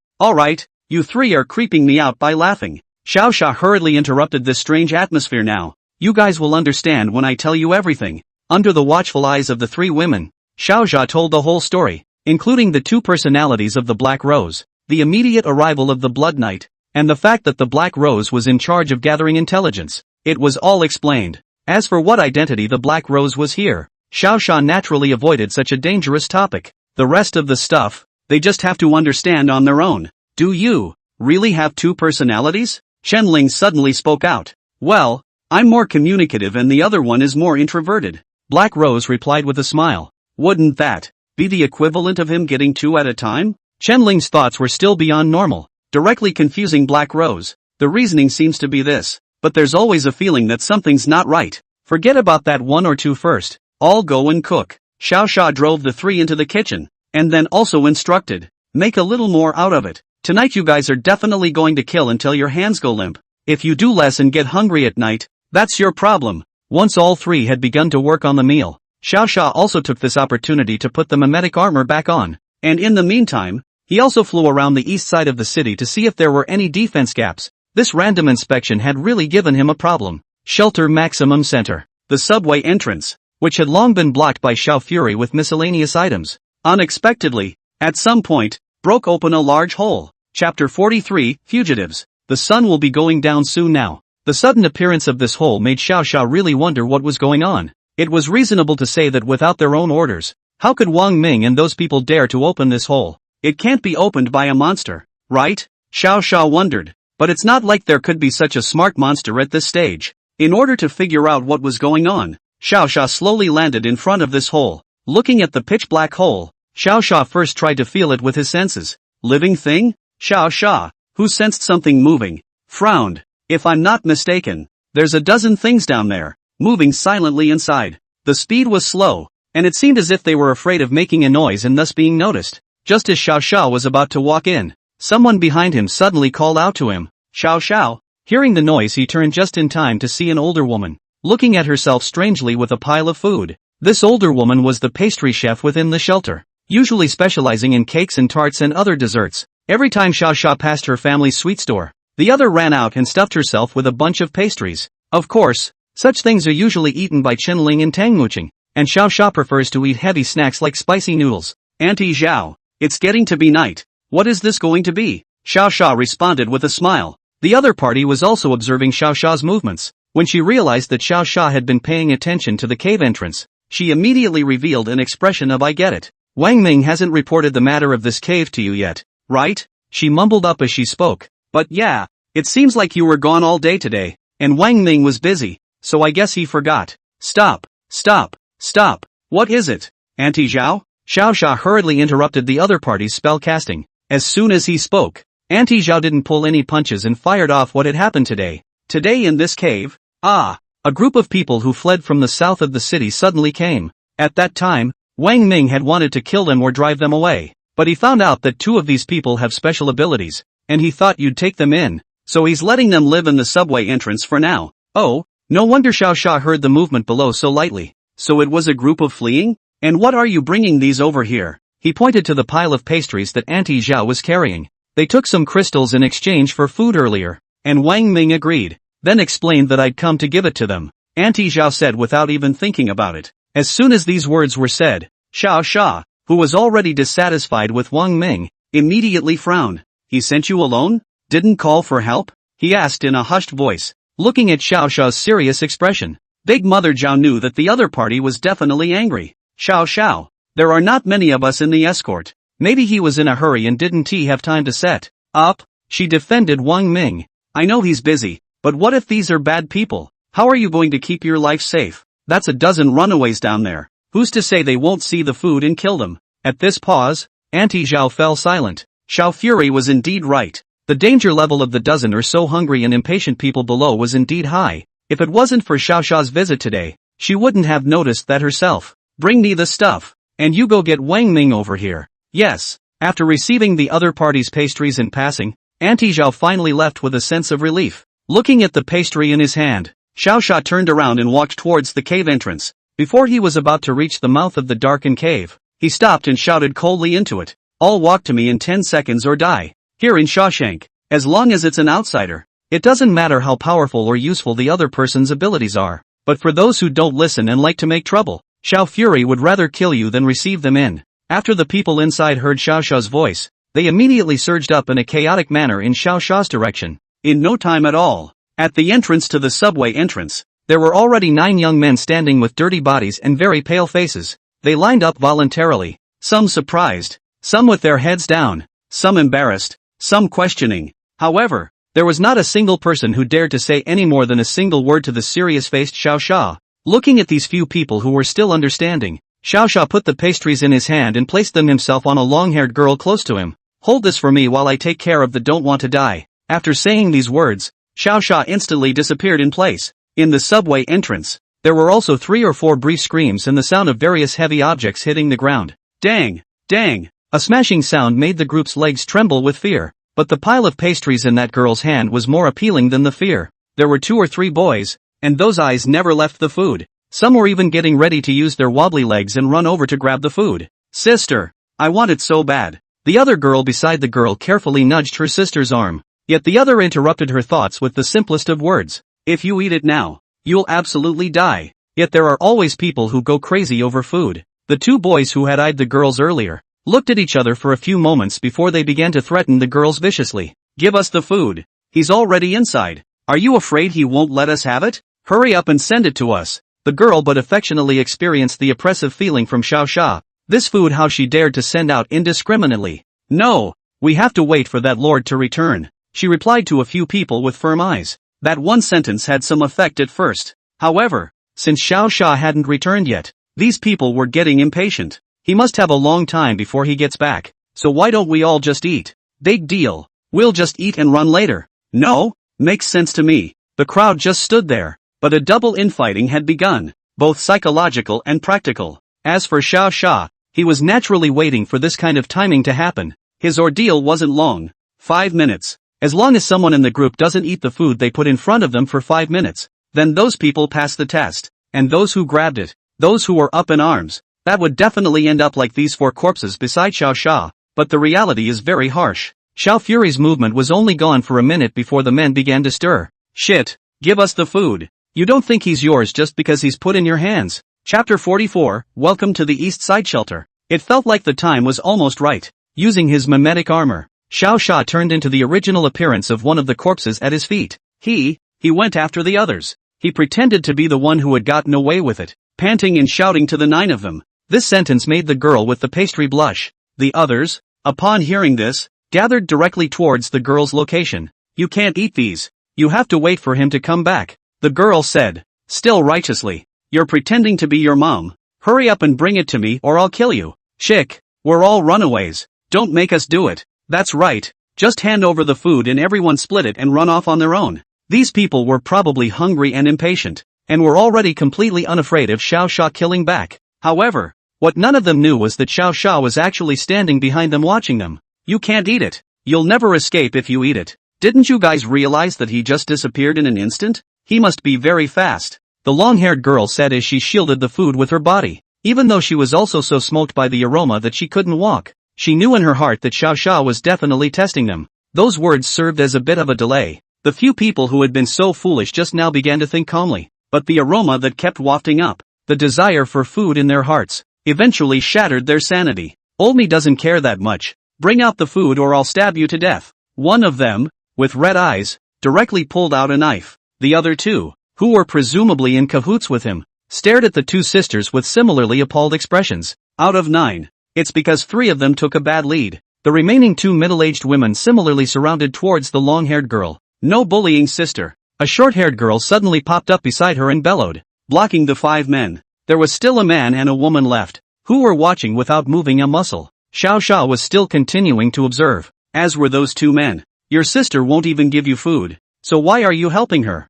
S1: you three are creeping me out by laughing. Xiao Xia hurriedly interrupted this strange atmosphere now. You guys will understand when I tell you everything. Under the watchful eyes of the three women, Xiao Xia told the whole story, including the two personalities of the Black Rose, the immediate arrival of the Blood Knight, and the fact that the Black Rose was in charge of gathering intelligence. It was all explained. As for what identity the Black Rose was here, Xiao Xia naturally avoided such a dangerous topic. The rest of the stuff, they just have to understand on their own. Do you really have two personalities? Chen Ling suddenly spoke out. Well, I'm more communicative and the other one is more introverted. Black Rose replied with a smile. Wouldn't that be the equivalent of him getting two at a time? Chen Ling's thoughts were still beyond normal, directly confusing Black Rose. The reasoning seems to be this, but there's always a feeling that something's not right. Forget about that one or two first. I'll go and cook. Xiao Xia drove the three into the kitchen, and then also instructed, make a little more out of it. Tonight you guys are definitely going to kill until your hands go limp. If you do less and get hungry at night, that's your problem. Once all three had begun to work on the meal, Xiao Xia also took this opportunity to put the mimetic armor back on, and in the meantime, he also flew around the east side of the city to see if there were any defense gaps. This random inspection had really given him a problem. Shelter Maximum Center. The subway entrance, which had long been blocked by Xiao Fury with miscellaneous items, unexpectedly, at some point, broke open a large hole. Chapter 43, Fugitives. The sun will be going down soon now. The sudden appearance of this hole made Xiao Xiao really wonder what was going on. It was reasonable to say that without their own orders, how could Wang Ming and those people dare to open this hole? It can't be opened by a monster, right? Xiao Xiao wondered. But it's not like there could be such a smart monster at this stage. In order to figure out what was going on, Xiao Xiao slowly landed in front of this hole. Looking at the pitch-black hole, Xiao Xiao first tried to feel it with his senses. Living thing? Xiao Xiao, who sensed something moving, frowned. If I'm not mistaken, there's a dozen things down there, moving silently inside. The speed was slow, and it seemed as if they were afraid of making a noise and thus being noticed. Just as Xiao Xiao was about to walk in, someone behind him suddenly called out to him, "Xiao Xiao." Hearing the noise, he turned just in time to see an older woman, looking at herself strangely with a pile of food. This older woman was the pastry chef within the shelter, usually specializing in cakes and tarts and other desserts. Every time Xiao Xiao passed her family's sweet store, the other ran out and stuffed herself with a bunch of pastries. Of course, such things are usually eaten by Qinling and Tangmuching, and Xiao Xiao prefers to eat heavy snacks like spicy noodles. "Auntie Zhao, it's getting to be night. What is this going to be?" Xiao Xiao responded with a smile. The other party was also observing Xiao Xiao's movements. When she realized that Xiao Xiao had been paying attention to the cave entrance, she immediately revealed an expression of "I get it. Wang Ming hasn't reported the matter of this cave to you yet, right?" She mumbled up as she spoke. "But yeah, it seems like you were gone all day today, and Wang Ming was busy, so I guess he forgot." "Stop, stop, stop. What is it, Auntie Zhao?" Xiao Xiao hurriedly interrupted the other party's spell casting. As soon as he spoke, Auntie Zhao didn't pull any punches and fired off what had happened today. Today in this cave? A group of people who fled from the south of the city suddenly came. At that time, Wang Ming had wanted to kill them or drive them away, but he found out that two of these people have special abilities, and he thought you'd take them in, so he's letting them live in the subway entrance for now. Oh, no wonder Xiao Xiao heard the movement below so lightly. So it was a group of fleeing? And what are you bringing these over here? He pointed to the pile of pastries that Auntie Zhao was carrying. They took some crystals in exchange for food earlier, and Wang Ming agreed, then explained that I'd come to give it to them. Auntie Zhao said without even thinking about it. As soon as these words were said, Xiao Xiao, who was already dissatisfied with Wang Ming, immediately frowned. "He sent you alone? Didn't call for help?" he asked in a hushed voice, looking at Xiao Xiao's serious expression. Big Mother Zhao knew that the other party was definitely angry. "Xiao Xiao, there are not many of us in the escort. Maybe he was in a hurry and didn't he have time to set up?" She defended Wang Ming. "I know he's busy, but what if these are bad people? How are you going to keep your life safe? That's a dozen runaways down there. Who's to say they won't see the food and kill them?" At this pause, Auntie Zhao fell silent. Xiao Fury was indeed right. The danger level of the dozen or so hungry and impatient people below was indeed high. If it wasn't for Xiao Xiao's visit today, she wouldn't have noticed that herself. "Bring me the stuff, and you go get Wang Ming over here." Yes. After receiving the other party's pastries and passing, Auntie Zhao finally left with a sense of relief. Looking at the pastry in his hand, Xiao Xiao turned around and walked towards the cave entrance. Before he was about to reach the mouth of the darkened cave, he stopped and shouted coldly into it, "All walk to me in 10 seconds or die." Here in Shawshank, as long as it's an outsider, it doesn't matter how powerful or useful the other person's abilities are. But for those who don't listen and like to make trouble, Xiao Fury would rather kill you than receive them in. After the people inside heard Xiao Xiao's voice, they immediately surged up in a chaotic manner in Xiao Xiao's direction. In no time at all, at the entrance to the subway entrance, there were already 9 young men standing with dirty bodies and very pale faces. They lined up voluntarily, some surprised, some with their heads down, some embarrassed, some questioning. However, there was not a single person who dared to say any more than a single word to the serious-faced Xiao Xiao. Looking at these few people who were still understanding, Xiao Xiao put the pastries in his hand and placed them himself on a long-haired girl close to him. "Hold this for me while I take care of the don't want to die." After saying these words, Xiao Xiao instantly disappeared in place. In the subway entrance, there were also 3 or 4 brief screams and the sound of various heavy objects hitting the ground. Dang! Dang! A smashing sound made the group's legs tremble with fear, but the pile of pastries in that girl's hand was more appealing than the fear. There were 2 or 3 boys, and those eyes never left the food. Some were even getting ready to use their wobbly legs and run over to grab the food. "Sister, I want it so bad." The other girl beside the girl carefully nudged her sister's arm. Yet the other interrupted her thoughts with the simplest of words. If you eat it now, you'll absolutely die. Yet there are always people who go crazy over food. The two boys who had eyed the girls earlier looked at each other for a few moments before they began to threaten the girls viciously. Give us the food. He's already inside. Are you afraid he won't let us have it? Hurry up and send it to us. The girl but affectionately experienced the oppressive feeling from Xiao Xia. This food how she dared to send out indiscriminately. No, we have to wait for that lord to return. She replied to a few people with firm eyes. That one sentence had some effect at first. However, since Xiao Xia hadn't returned yet, these people were getting impatient. He must have a long time before he gets back, so why don't we all just eat? Big deal. We'll just eat and run later. No? Makes sense to me. The crowd just stood there, but a double infighting had begun, both psychological and practical. As for Xiao Xia, he was naturally waiting for this kind of timing to happen. His ordeal wasn't long. 5 minutes. As long as someone in the group doesn't eat the food they put in front of them for 5 minutes, then those people pass the test. And those who grabbed it, those who were up in arms, that would definitely end up like these 4 corpses beside Xiao Xia. But the reality is very harsh. Xiao Fury's movement was only gone for a minute before the men began to stir. Shit, give us the food. You don't think he's yours just because he's put in your hands. Chapter 44, Welcome to the East Side Shelter. It felt like the time was almost right. Using his mimetic armor, Xiao Xia turned into the original appearance of one of the corpses at his feet. He went after the others. He pretended to be the one who had gotten away with it, panting and shouting to the 9 of them. This sentence made the girl with the pastry blush. The others, upon hearing this, gathered directly towards the girl's location. You can't eat these. You have to wait for him to come back. The girl said, still righteously. You're pretending to be your mom. Hurry up and bring it to me or I'll kill you. Chick, we're all runaways. Don't make us do it. That's right. Just hand over the food and everyone split it and run off on their own. These people were probably hungry and impatient, and were already completely unafraid of Xiao Xia killing back. However, what none of them knew was that Xiao Xia was actually standing behind them watching them. You can't eat it. You'll never escape if you eat it. Didn't you guys realize that he just disappeared in an instant? He must be very fast. The long-haired girl said as she shielded the food with her body. Even though she was also so smoked by the aroma that she couldn't walk, she knew in her heart that Xiao Xia was definitely testing them. Those words served as a bit of a delay. The few people who had been so foolish just now began to think calmly, but the aroma that kept wafting up, the desire for food in their hearts, eventually shattered their sanity. Old me doesn't care that much. Bring out the food or I'll stab you to death. One of them, with red eyes, directly pulled out a knife. The other 2, who were presumably in cahoots with him, stared at the 2 sisters with similarly appalled expressions. Out of 9, it's because 3 of them took a bad lead. The remaining 2 middle-aged women similarly surrounded towards the long-haired girl. No bullying, sister. A short-haired girl suddenly popped up beside her and bellowed, blocking the 5 men. There was still a man and a woman left, who were watching without moving a muscle. Xiao Xia was still continuing to observe, as were those 2 men. Your sister won't even give you food, so why are you helping her?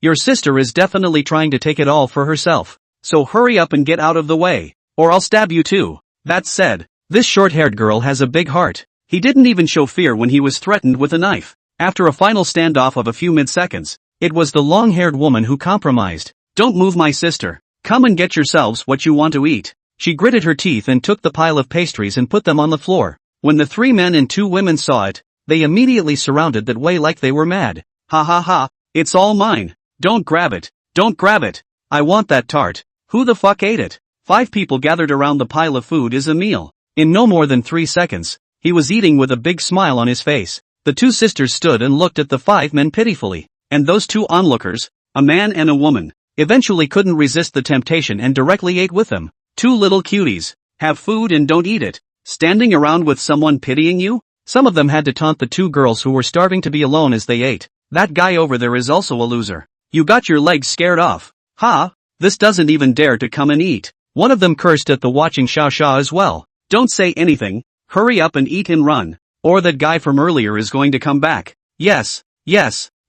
S1: Your sister is definitely trying to take it all for herself. So hurry up and get out of the way, or I'll stab you too. That said, this short-haired girl has a big heart. He didn't even show fear when he was threatened with a knife. After a final standoff of a few mid-seconds, it was the long-haired woman who compromised. Don't move, my sister. Come and get yourselves what you want to eat. She gritted her teeth and took the pile of pastries and put them on the floor. When the 3 men and 2 women saw it, they immediately surrounded that way like they were mad. Ha ha ha, it's all mine. Don't grab it. Don't grab it. I want that tart. Who the fuck ate it? 5 people gathered around the pile of food is a meal. In no more than 3 seconds, he was eating with a big smile on his face. The 2 sisters stood and looked at the 5 men pitifully, and those 2 onlookers, a man and a woman, eventually couldn't resist the temptation and directly ate with them. 2 little cuties. Have food and don't eat it. Standing around with someone pitying you? Some of them had to taunt the 2 girls who were starving to be alone as they ate. That guy over there is also a loser. You got your legs scared off. Ha! This doesn't even dare to come and eat. One of them cursed at the watching Xiao Xia as well. Don't say anything. Hurry up and eat and run. Or that guy from earlier is going to come back. Yes,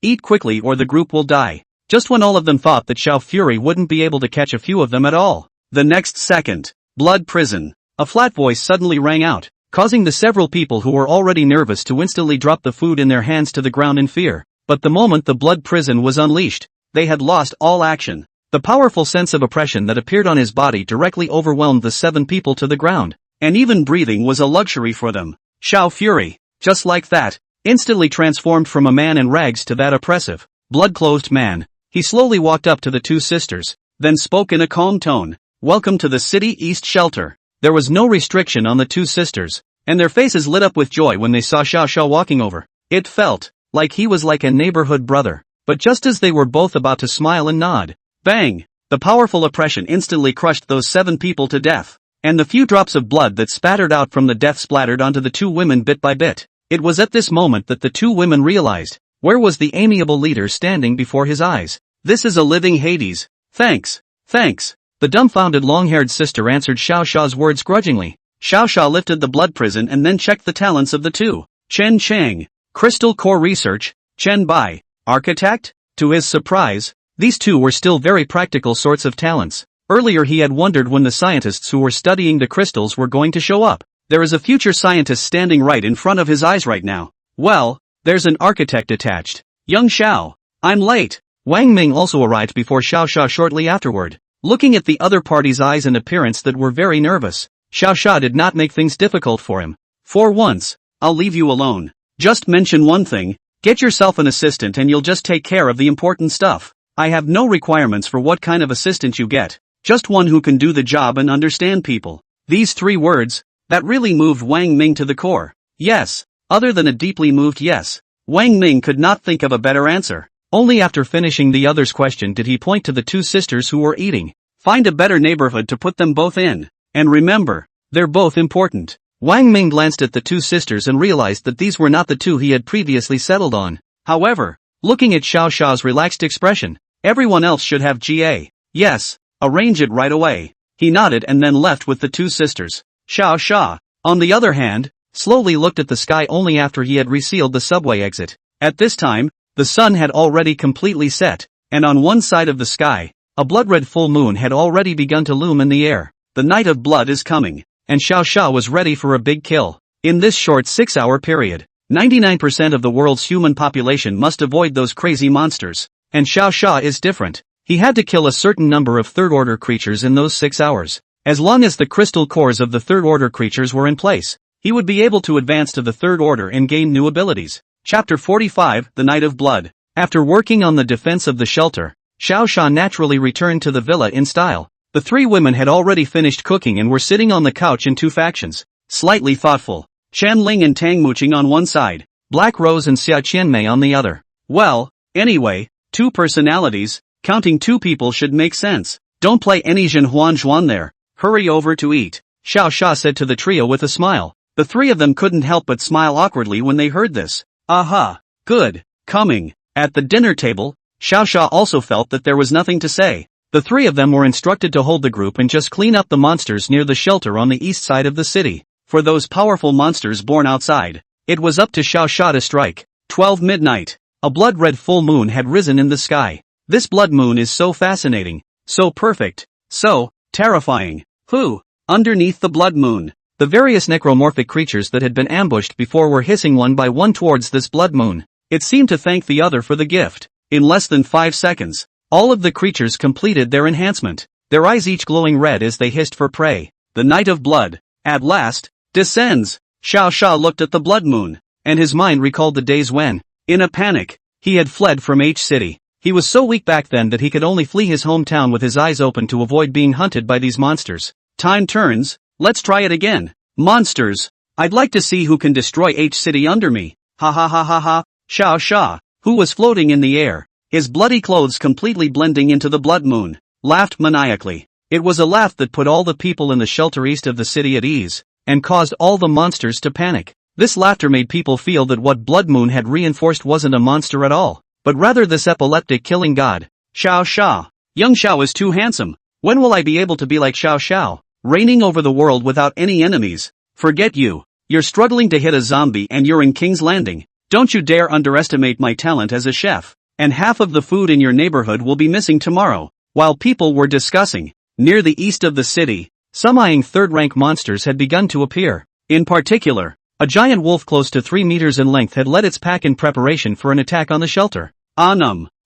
S1: eat quickly or the group will die. Just when all of them thought that Xiao Fury wouldn't be able to catch a few of them at all, the next second, blood prison. A flat voice suddenly rang out, causing the several people who were already nervous to instantly drop the food in their hands to the ground in fear. But the moment the blood prison was unleashed, they had lost all action. The powerful sense of oppression that appeared on his body directly overwhelmed the 7 people to the ground, and even breathing was a luxury for them. Xiao Fury, just like that, instantly transformed from a man in rags to that oppressive, blood-clothed man. He slowly walked up to the two sisters, then spoke in a calm tone. Welcome to the City East Shelter. There was no restriction on the two sisters, and their faces lit up with joy when they saw Xiao Xiao walking over. It felt like he was like a neighborhood brother. But just as they were both about to smile and nod, bang! The powerful oppression instantly crushed those 7 people to death, and the few drops of blood that spattered out from the death splattered onto the 2 women bit by bit. It was at this moment that the 2 women realized, where was the amiable leader standing before his eyes? This is a living Hades. Thanks. Thanks. The dumbfounded long-haired sister answered Xiao Xiao's words grudgingly. Xiao Xiao lifted the blood prison and then checked the talents of the 2. Chen Chang, Crystal Core Research, Chen Bai, Architect? To his surprise, these 2 were still very practical sorts of talents. Earlier he had wondered when the scientists who were studying the crystals were going to show up. There is a future scientist standing right in front of his eyes right now. Well, there's an architect attached. Young Xiao. I'm late. Wang Ming also arrived before Xiao Xiao shortly afterward, looking at the other party's eyes and appearance that were very nervous. Xiao Xiao did not make things difficult for him. For once, I'll leave you alone. Just mention one thing. Get yourself an assistant and you'll just take care of the important stuff. I have no requirements for what kind of assistant you get. Just one who can do the job and understand people. These 3 words, that really moved Wang Ming to the core. Yes. Other than a deeply moved yes. Wang Ming could not think of a better answer. Only after finishing the other's question did he point to the 2 sisters who were eating. Find a better neighborhood to put them both in. And remember, they're both important. Wang Ming glanced at the 2 sisters and realized that these were not the 2 he had previously settled on. However, looking at Xiao Xiao's relaxed expression, everyone else should have GA. Yes, arrange it right away. He nodded and then left with the 2 sisters. Xiao Xia, on the other hand, slowly looked at the sky only after he had resealed the subway exit. At this time, the sun had already completely set, and on one side of the sky, a blood-red full moon had already begun to loom in the air. The night of blood is coming. And Xiao Xiao was ready for a big kill. In this short 6-hour period, 99% of the world's human population must avoid those crazy monsters. And Xiao Xiao is different. He had to kill a certain number of third-order creatures in those 6 hours. As long as the crystal cores of the third-order creatures were in place, he would be able to advance to the third order and gain new abilities. Chapter 45, The Night of Blood. After working on the defense of the shelter, Xiao Xiao naturally returned to the villa in style. The 3 women had already finished cooking and were sitting on the couch in 2 factions, slightly thoughtful. Chen Ling and Tang Muqing on one side, Black Rose and Xia Qianmei on the other. Well, anyway, 2 personalities, counting 2 people should make sense. Don't play any Zhenhuan there. Hurry over to eat, Xiao Xiao said to the trio with a smile. The 3 of them couldn't help but smile awkwardly when they heard this. Aha, good, coming. At the dinner table, Xiao Xiao also felt that there was nothing to say. The 3 of them were instructed to hold the group and just clean up the monsters near the shelter on the east side of the city. For those powerful monsters born outside, it was up to Xiao Xiao to strike. 12 midnight. A blood-red full moon had risen in the sky. This blood moon is so fascinating, so perfect, so terrifying. Who? Underneath the blood moon, the various necromorphic creatures that had been ambushed before were hissing one by one towards this blood moon. It seemed to thank the other for the gift. In less than 5 seconds, all of the creatures completed their enhancement, their eyes each glowing red as they hissed for prey. The night of blood, at last, descends. Xiao Xiao looked at the blood moon, and his mind recalled the days when, in a panic, he had fled from H City. He was so weak back then that he could only flee his hometown with his eyes open to avoid being hunted by these monsters. Time turns, let's try it again. Monsters, I'd like to see who can destroy H City under me. Ha ha ha ha ha. Xiao Xiao, who was floating in the air, his bloody clothes completely blending into the blood moon, laughed maniacally. It was a laugh that put all the people in the shelter east of the city at ease, and caused all the monsters to panic. This laughter made people feel that what Blood Moon had reinforced wasn't a monster at all, but rather this epileptic killing god. Xiao Xiao. Young Xiao is too handsome. When will I be able to be like Xiao Xiao, reigning over the world without any enemies? Forget you. You're struggling to hit a zombie and you're in King's Landing. Don't you dare underestimate my talent as a chef. And half of the food in your neighborhood will be missing tomorrow. While people were discussing, near the east of the city, some eyeing third-rank monsters had begun to appear. In particular, a giant wolf close to 3 meters in length had led its pack in preparation for an attack on the shelter.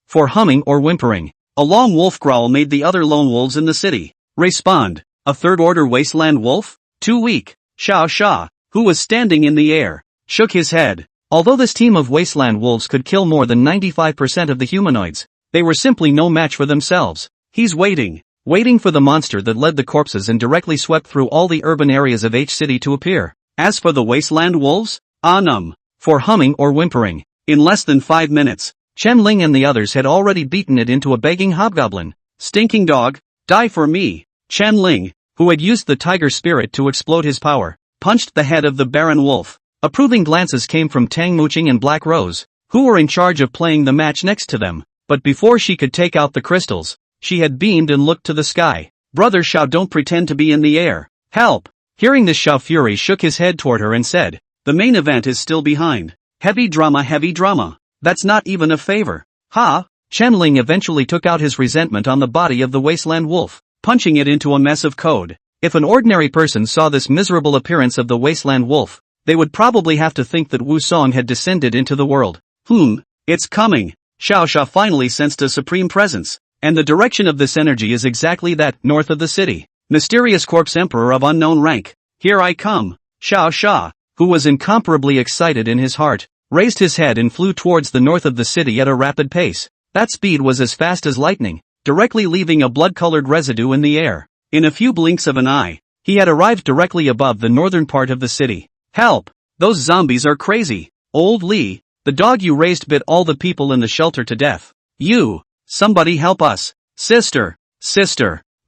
S1: For humming or whimpering. A long wolf growl made the other lone wolves in the city respond. A third-order wasteland wolf? Too weak. Xiao Xia, who was standing in the air, shook his head. Although this team of wasteland wolves could kill more than 95% of the humanoids, they were simply no match for themselves. He's waiting for the monster that led the corpses and directly swept through all the urban areas of H City to appear. As for the wasteland wolves, for humming or whimpering. In less than 5 minutes, Chen Ling and the others had already beaten it into a begging hobgoblin. Stinking dog, die for me. Chen Ling, who had used the tiger spirit to explode his power, punched the head of the Baron Wolf. Approving glances came from Tang Muqing and Black Rose, who were in charge of playing the match next to them. But before she could take out the crystals, she had beamed and looked to the sky. Brother Xiao, don't pretend to be in the air. Help! Hearing this, Xiao Fury shook his head toward her and said, the main event is still behind. Heavy drama. That's not even a favor. Ha! Chen Ling eventually took out his resentment on the body of the wasteland wolf, punching it into a mess of code. If an ordinary person saw this miserable appearance of the wasteland wolf, they would probably have to think that Wu Song had descended into the world. It's coming. Xiao Xia finally sensed a supreme presence, and the direction of this energy is exactly that, north of the city. Mysterious corpse emperor of unknown rank. Here I come. Xiao Xia, who was incomparably excited in his heart, raised his head and flew towards the north of the city at a rapid pace. That speed was as fast as lightning, directly leaving a blood-colored residue in the air. In a few blinks of an eye, he had arrived directly above the northern part of the city. Help! Those zombies are crazy. Old Li, the dog you raised bit all the people in the shelter to death. Somebody help us. Sister.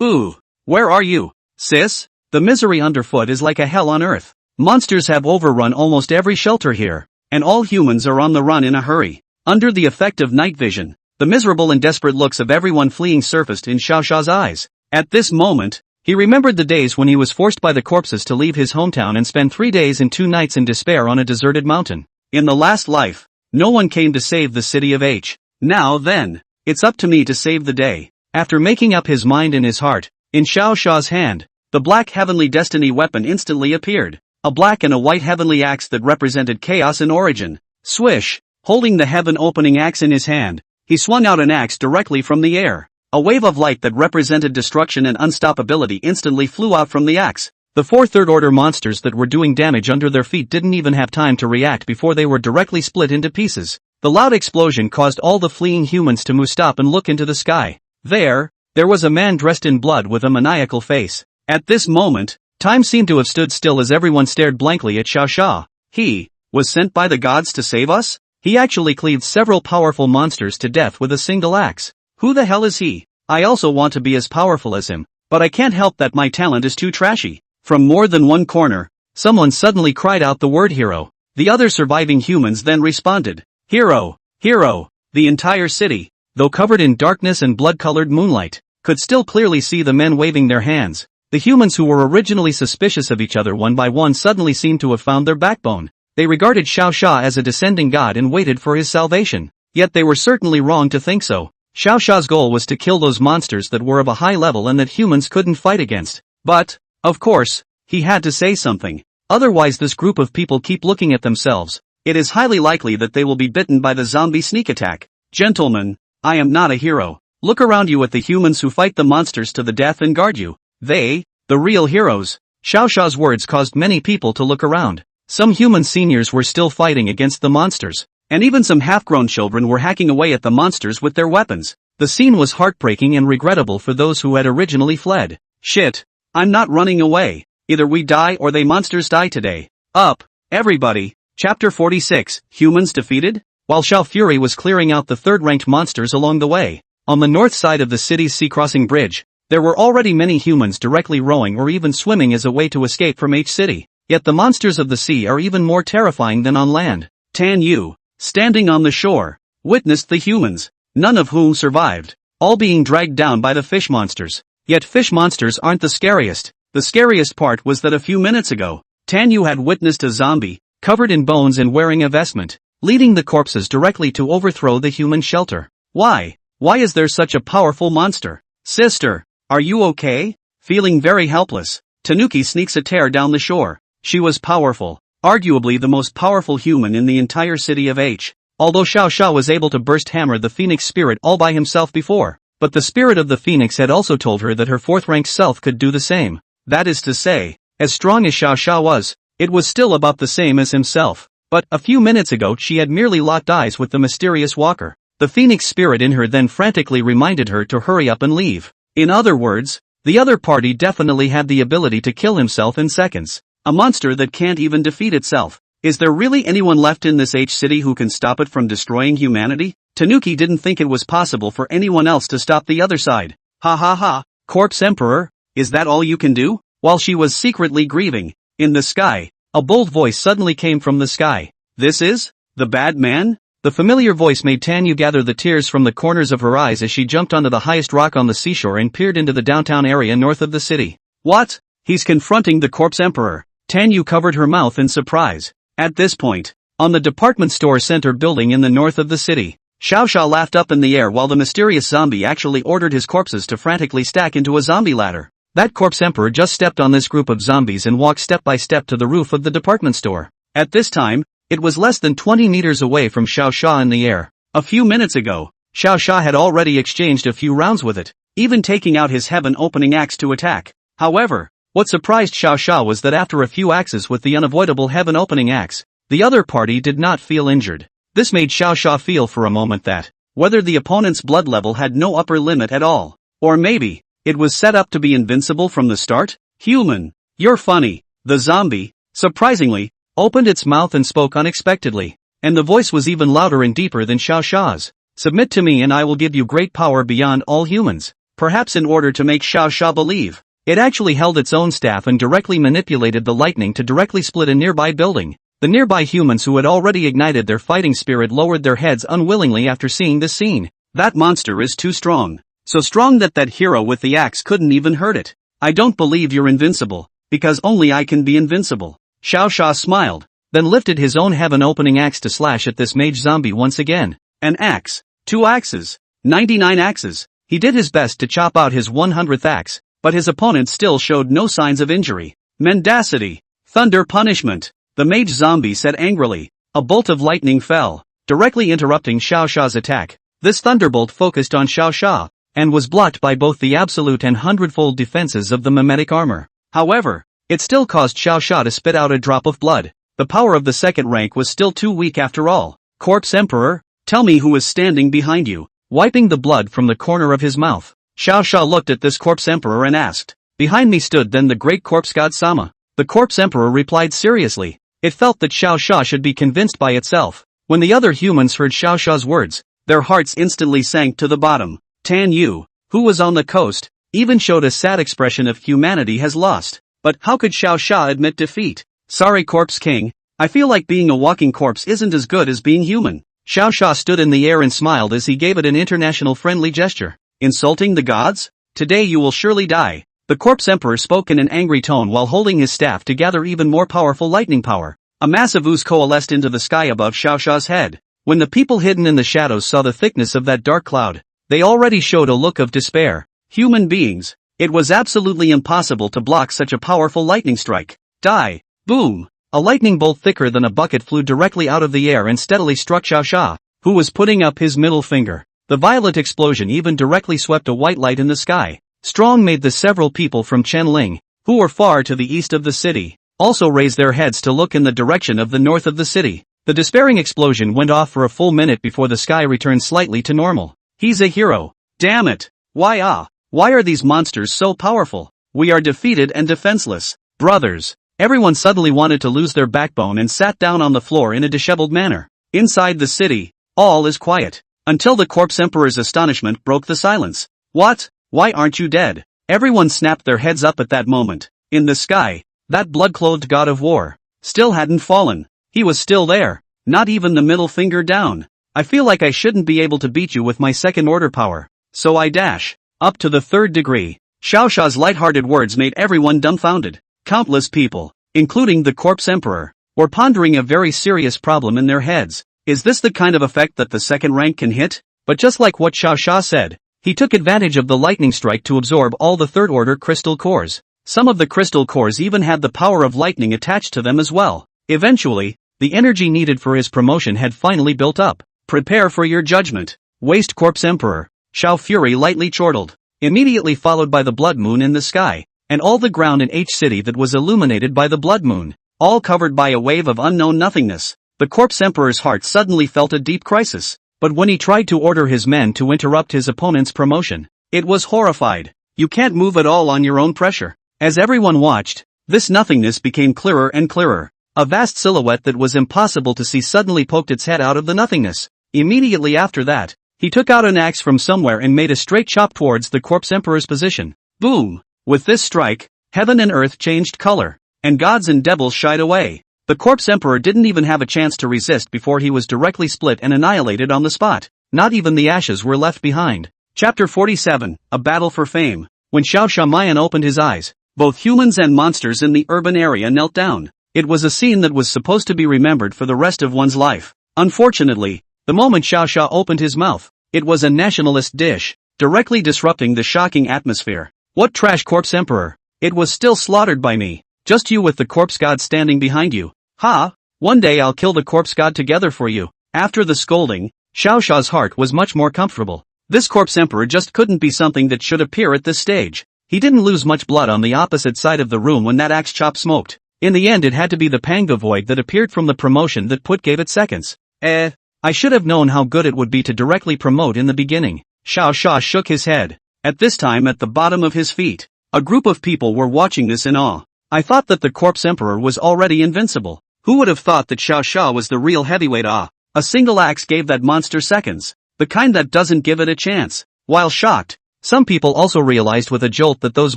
S1: Ooh, where are you? Sis? The misery underfoot is like a hell on earth. Monsters have overrun almost every shelter here, and all humans are on the run in a hurry. Under the effect of night vision, the miserable and desperate looks of everyone fleeing surfaced in Xiao Xia's eyes. At this moment, he remembered the days when he was forced by the corpses to leave his hometown and spend 3 days and 2 nights in despair on a deserted mountain. In the last life, no one came to save the city of H. Now then, it's up to me to save the day. After making up his mind in his heart, in Xiao Xia's hand, the black heavenly destiny weapon instantly appeared. A black and a white heavenly axe that represented chaos in origin. Swish! Holding the heaven-opening axe in his hand, he swung out an axe directly from the air. A wave of light that represented destruction and unstoppability instantly flew out from the axe. The 4 third-order monsters that were doing damage under their feet didn't even have time to react before they were directly split into pieces. The loud explosion caused all the fleeing humans to stop and look into the sky. There was a man dressed in blood with a maniacal face. At this moment, time seemed to have stood still as everyone stared blankly at Xiao Xia. He was sent by the gods to save us? He actually cleaved several powerful monsters to death with a single axe. Who the hell is he? I also want to be as powerful as him, but I can't help that my talent is too trashy. From more than one corner, someone suddenly cried out the word hero. The other surviving humans then responded. Hero! The entire city, though covered in darkness and blood-colored moonlight, could still clearly see the men waving their hands. The humans who were originally suspicious of each other one by one suddenly seemed to have found their backbone. They regarded Xiao Xia as a descending god and waited for his salvation. Yet they were certainly wrong to think so. Xiao Xia's goal was to kill those monsters that were of a high level and that humans couldn't fight against. But, of course, he had to say something. Otherwise this group of people keep looking at themselves. It is highly likely that they will be bitten by the zombie sneak attack. Gentlemen, I am not a hero. Look around you at the humans who fight the monsters to the death and guard you. The real heroes. Xiao Xia's words caused many people to look around. Some human seniors were still fighting against the monsters, and even some half-grown children were hacking away at the monsters with their weapons. The scene was heartbreaking and regrettable for those who had originally fled. Shit, I'm not running away. Either we die or they monsters die today. Up, everybody. Chapter 46, Humans Defeated? While Xiao Fury was clearing out the third-ranked monsters along the way, on the north side of the city's sea-crossing bridge, there were already many humans directly rowing or even swimming as a way to escape from H City. Yet the monsters of the sea are even more terrifying than on land. Tan Yu, standing on the shore, witnessed the humans, none of whom survived, all being dragged down by the fish monsters. Yet fish monsters aren't the scariest. The scariest part was that a few minutes ago, Tan Yu had witnessed a zombie, covered in bones and wearing a vestment, leading the corpses directly to overthrow the human shelter. Why is there such a powerful monster? Sister, are you okay? Feeling very helpless, Tanuki sneaks a tear down the shore. She was powerful, arguably the most powerful human in the entire city of H. Although Xiao Xia was able to burst hammer the phoenix spirit all by himself before, but the spirit of the phoenix had also told her that her 4th-ranked self could do the same. That is to say, as strong as Xiao Xia was, it was still about the same as himself. But, a few minutes ago she had merely locked eyes with the mysterious walker. The phoenix spirit in her then frantically reminded her to hurry up and leave. In other words, the other party definitely had the ability to kill himself in seconds. A monster that can't even defeat itself. Is there really anyone left in this H-city who can stop it from destroying humanity? Tanuki didn't think it was possible for anyone else to stop the other side. Ha ha ha, Corpse Emperor, is that all you can do? While she was secretly grieving, in the sky, a bold voice suddenly came from the sky. This is the bad man? The familiar voice made Tanyu gather the tears from the corners of her eyes as she jumped onto the highest rock on the seashore and peered into the downtown area north of the city. What? He's confronting the Corpse Emperor. Tanyu covered her mouth in surprise. At this point, on the department store center building in the north of the city, Xiao Xia laughed up in the air while the mysterious zombie actually ordered his corpses to frantically stack into a zombie ladder. That Corpse Emperor just stepped on this group of zombies and walked step by step to the roof of the department store. At this time, it was less than 20 meters away from Xiao Xia in the air. A few minutes ago, Xiao Xia had already exchanged a few rounds with it, even taking out his heaven-opening axe to attack. However, what surprised Xiao Xia was that after a few axes with the unavoidable heaven-opening axe, the other party did not feel injured. This made Xiao Xia feel for a moment that, whether the opponent's blood level had no upper limit at all, or maybe, it was set up to be invincible from the start? Human, you're funny. The zombie, surprisingly, opened its mouth and spoke unexpectedly, and the voice was even louder and deeper than Xiao Xia's. Submit to me and I will give you great power beyond all humans. Perhaps in order to make Xiao Xia believe, it actually held its own staff and directly manipulated the lightning to directly split a nearby building. The nearby humans who had already ignited their fighting spirit lowered their heads unwillingly after seeing this scene. That monster is too strong. So strong that hero with the axe couldn't even hurt it. I don't believe you're invincible, because only I can be invincible. Xiao Xia smiled, then lifted his own heaven-opening axe to slash at this mage zombie once again. An axe, 2 axes, 99 axes. He did his best to chop out his 100th axe, but his opponent still showed no signs of injury. Mendacity, thunder punishment, the mage zombie said angrily. A bolt of lightning fell, directly interrupting Xiao Xia's attack. This thunderbolt focused on Xiao Xia, and was blocked by both the absolute and hundredfold defenses of the mimetic armor. However, it still caused Xiao Xia to spit out a drop of blood. The power of the second rank was still too weak after all. Corpse Emperor, tell me who is standing behind you. Wiping the blood from the corner of his mouth, Xiao Xia looked at this Corpse Emperor and asked. Behind me stood then the great Corpse God Sama. The Corpse Emperor replied seriously. It felt that Xiao Xia should be convinced by itself. When the other humans heard Xiao Xia's words, their hearts instantly sank to the bottom. Tan Yu, who was on the coast, even showed a sad expression of humanity has lost. But how could Xiao Xia admit defeat? Sorry Corpse King, I feel like being a walking corpse isn't as good as being human. Xiao Xia stood in the air and smiled as he gave it an international friendly gesture. Insulting the gods? Today you will surely die. The Corpse Emperor spoke in an angry tone while holding his staff to gather even more powerful lightning power. A massive ooze coalesced into the sky above Xiao Xia's head. When the people hidden in the shadows saw the thickness of that dark cloud, they already showed a look of despair. Human beings, it was absolutely impossible to block such a powerful lightning strike. Die! Boom! A lightning bolt thicker than a bucket flew directly out of the air and steadily struck Xiao Xia, who was putting up his middle finger. The violet explosion even directly swept a white light in the sky. Strong made the several people from Chenling, who were far to the east of the city, also raise their heads to look in the direction of the north of the city. The despairing explosion went off for a full minute before the sky returned slightly to normal. He's a hero. Damn it! Why are these monsters so powerful? We are defeated and defenseless. Brothers. Everyone suddenly wanted to lose their backbone and sat down on the floor in a disheveled manner. Inside the city, all is quiet. Until the Corpse Emperor's astonishment broke the silence. What? Why aren't you dead? Everyone snapped their heads up at that moment. In the sky, that blood-clothed god of war still hadn't fallen. He was still there, not even the middle finger down. I feel like I shouldn't be able to beat you with my second order power. So I dash up to the 3rd degree. Xiao Xia's light-hearted words made everyone dumbfounded. Countless people, including the Corpse Emperor, were pondering a very serious problem in their heads. Is this the kind of effect that the second rank can hit? But just like what Xiao Xia said, he took advantage of the lightning strike to absorb all the 3rd order crystal cores. Some of the crystal cores even had the power of lightning attached to them as well. Eventually, the energy needed for his promotion had finally built up. Prepare for your judgment. Waste Corpse Emperor. Xiao Fury lightly chortled, immediately followed by the blood moon in the sky, and all the ground in H City that was illuminated by the blood moon, all covered by a wave of unknown nothingness. the corpse emperor's heart suddenly felt a deep crisis. But when he tried to order his men to interrupt his opponent's promotion, it was horrified. You can't move at all on your own pressure. As everyone watched, this nothingness became clearer and clearer. A vast silhouette that was impossible to see suddenly poked its head out of the nothingness. Immediately after that, he took out an axe from somewhere and made a straight chop towards the corpse emperor's position. Boom! With this strike, heaven and earth changed color, and gods and devils shied away. The corpse emperor didn't even have a chance to resist before he was directly split and annihilated on the spot. Not even the ashes were left behind. Chapter 47, A Battle for Fame. When Xiao Shamayan opened his eyes, both humans and monsters in the urban area knelt down. It was a scene that was supposed to be remembered for the rest of one's life. Unfortunately, the moment Xiao Sha opened his mouth, it was a nationalist dish, directly disrupting the shocking atmosphere. What trash, corpse emperor? It was still slaughtered by me. Just you with the corpse god standing behind you. Ha! One day I'll kill the corpse god together for you. After the scolding, Xiao Sha's heart was much more comfortable. This corpse emperor just couldn't be something that should appear at this stage. He didn't lose much blood on the opposite side of the room when that axe chop smoked. In the end it had to be the panga void that appeared from the promotion that gave it seconds. I should have known how good it would be to directly promote in the beginning. Xiao Sha shook his head. At this time at the bottom of his feet, a group of people were watching this in awe. I thought that the corpse emperor was already invincible. Who would have thought that Xiao Sha was the real heavyweight? A single axe gave that monster seconds. The kind that doesn't give it a chance. While shocked, some people also realized with a jolt that those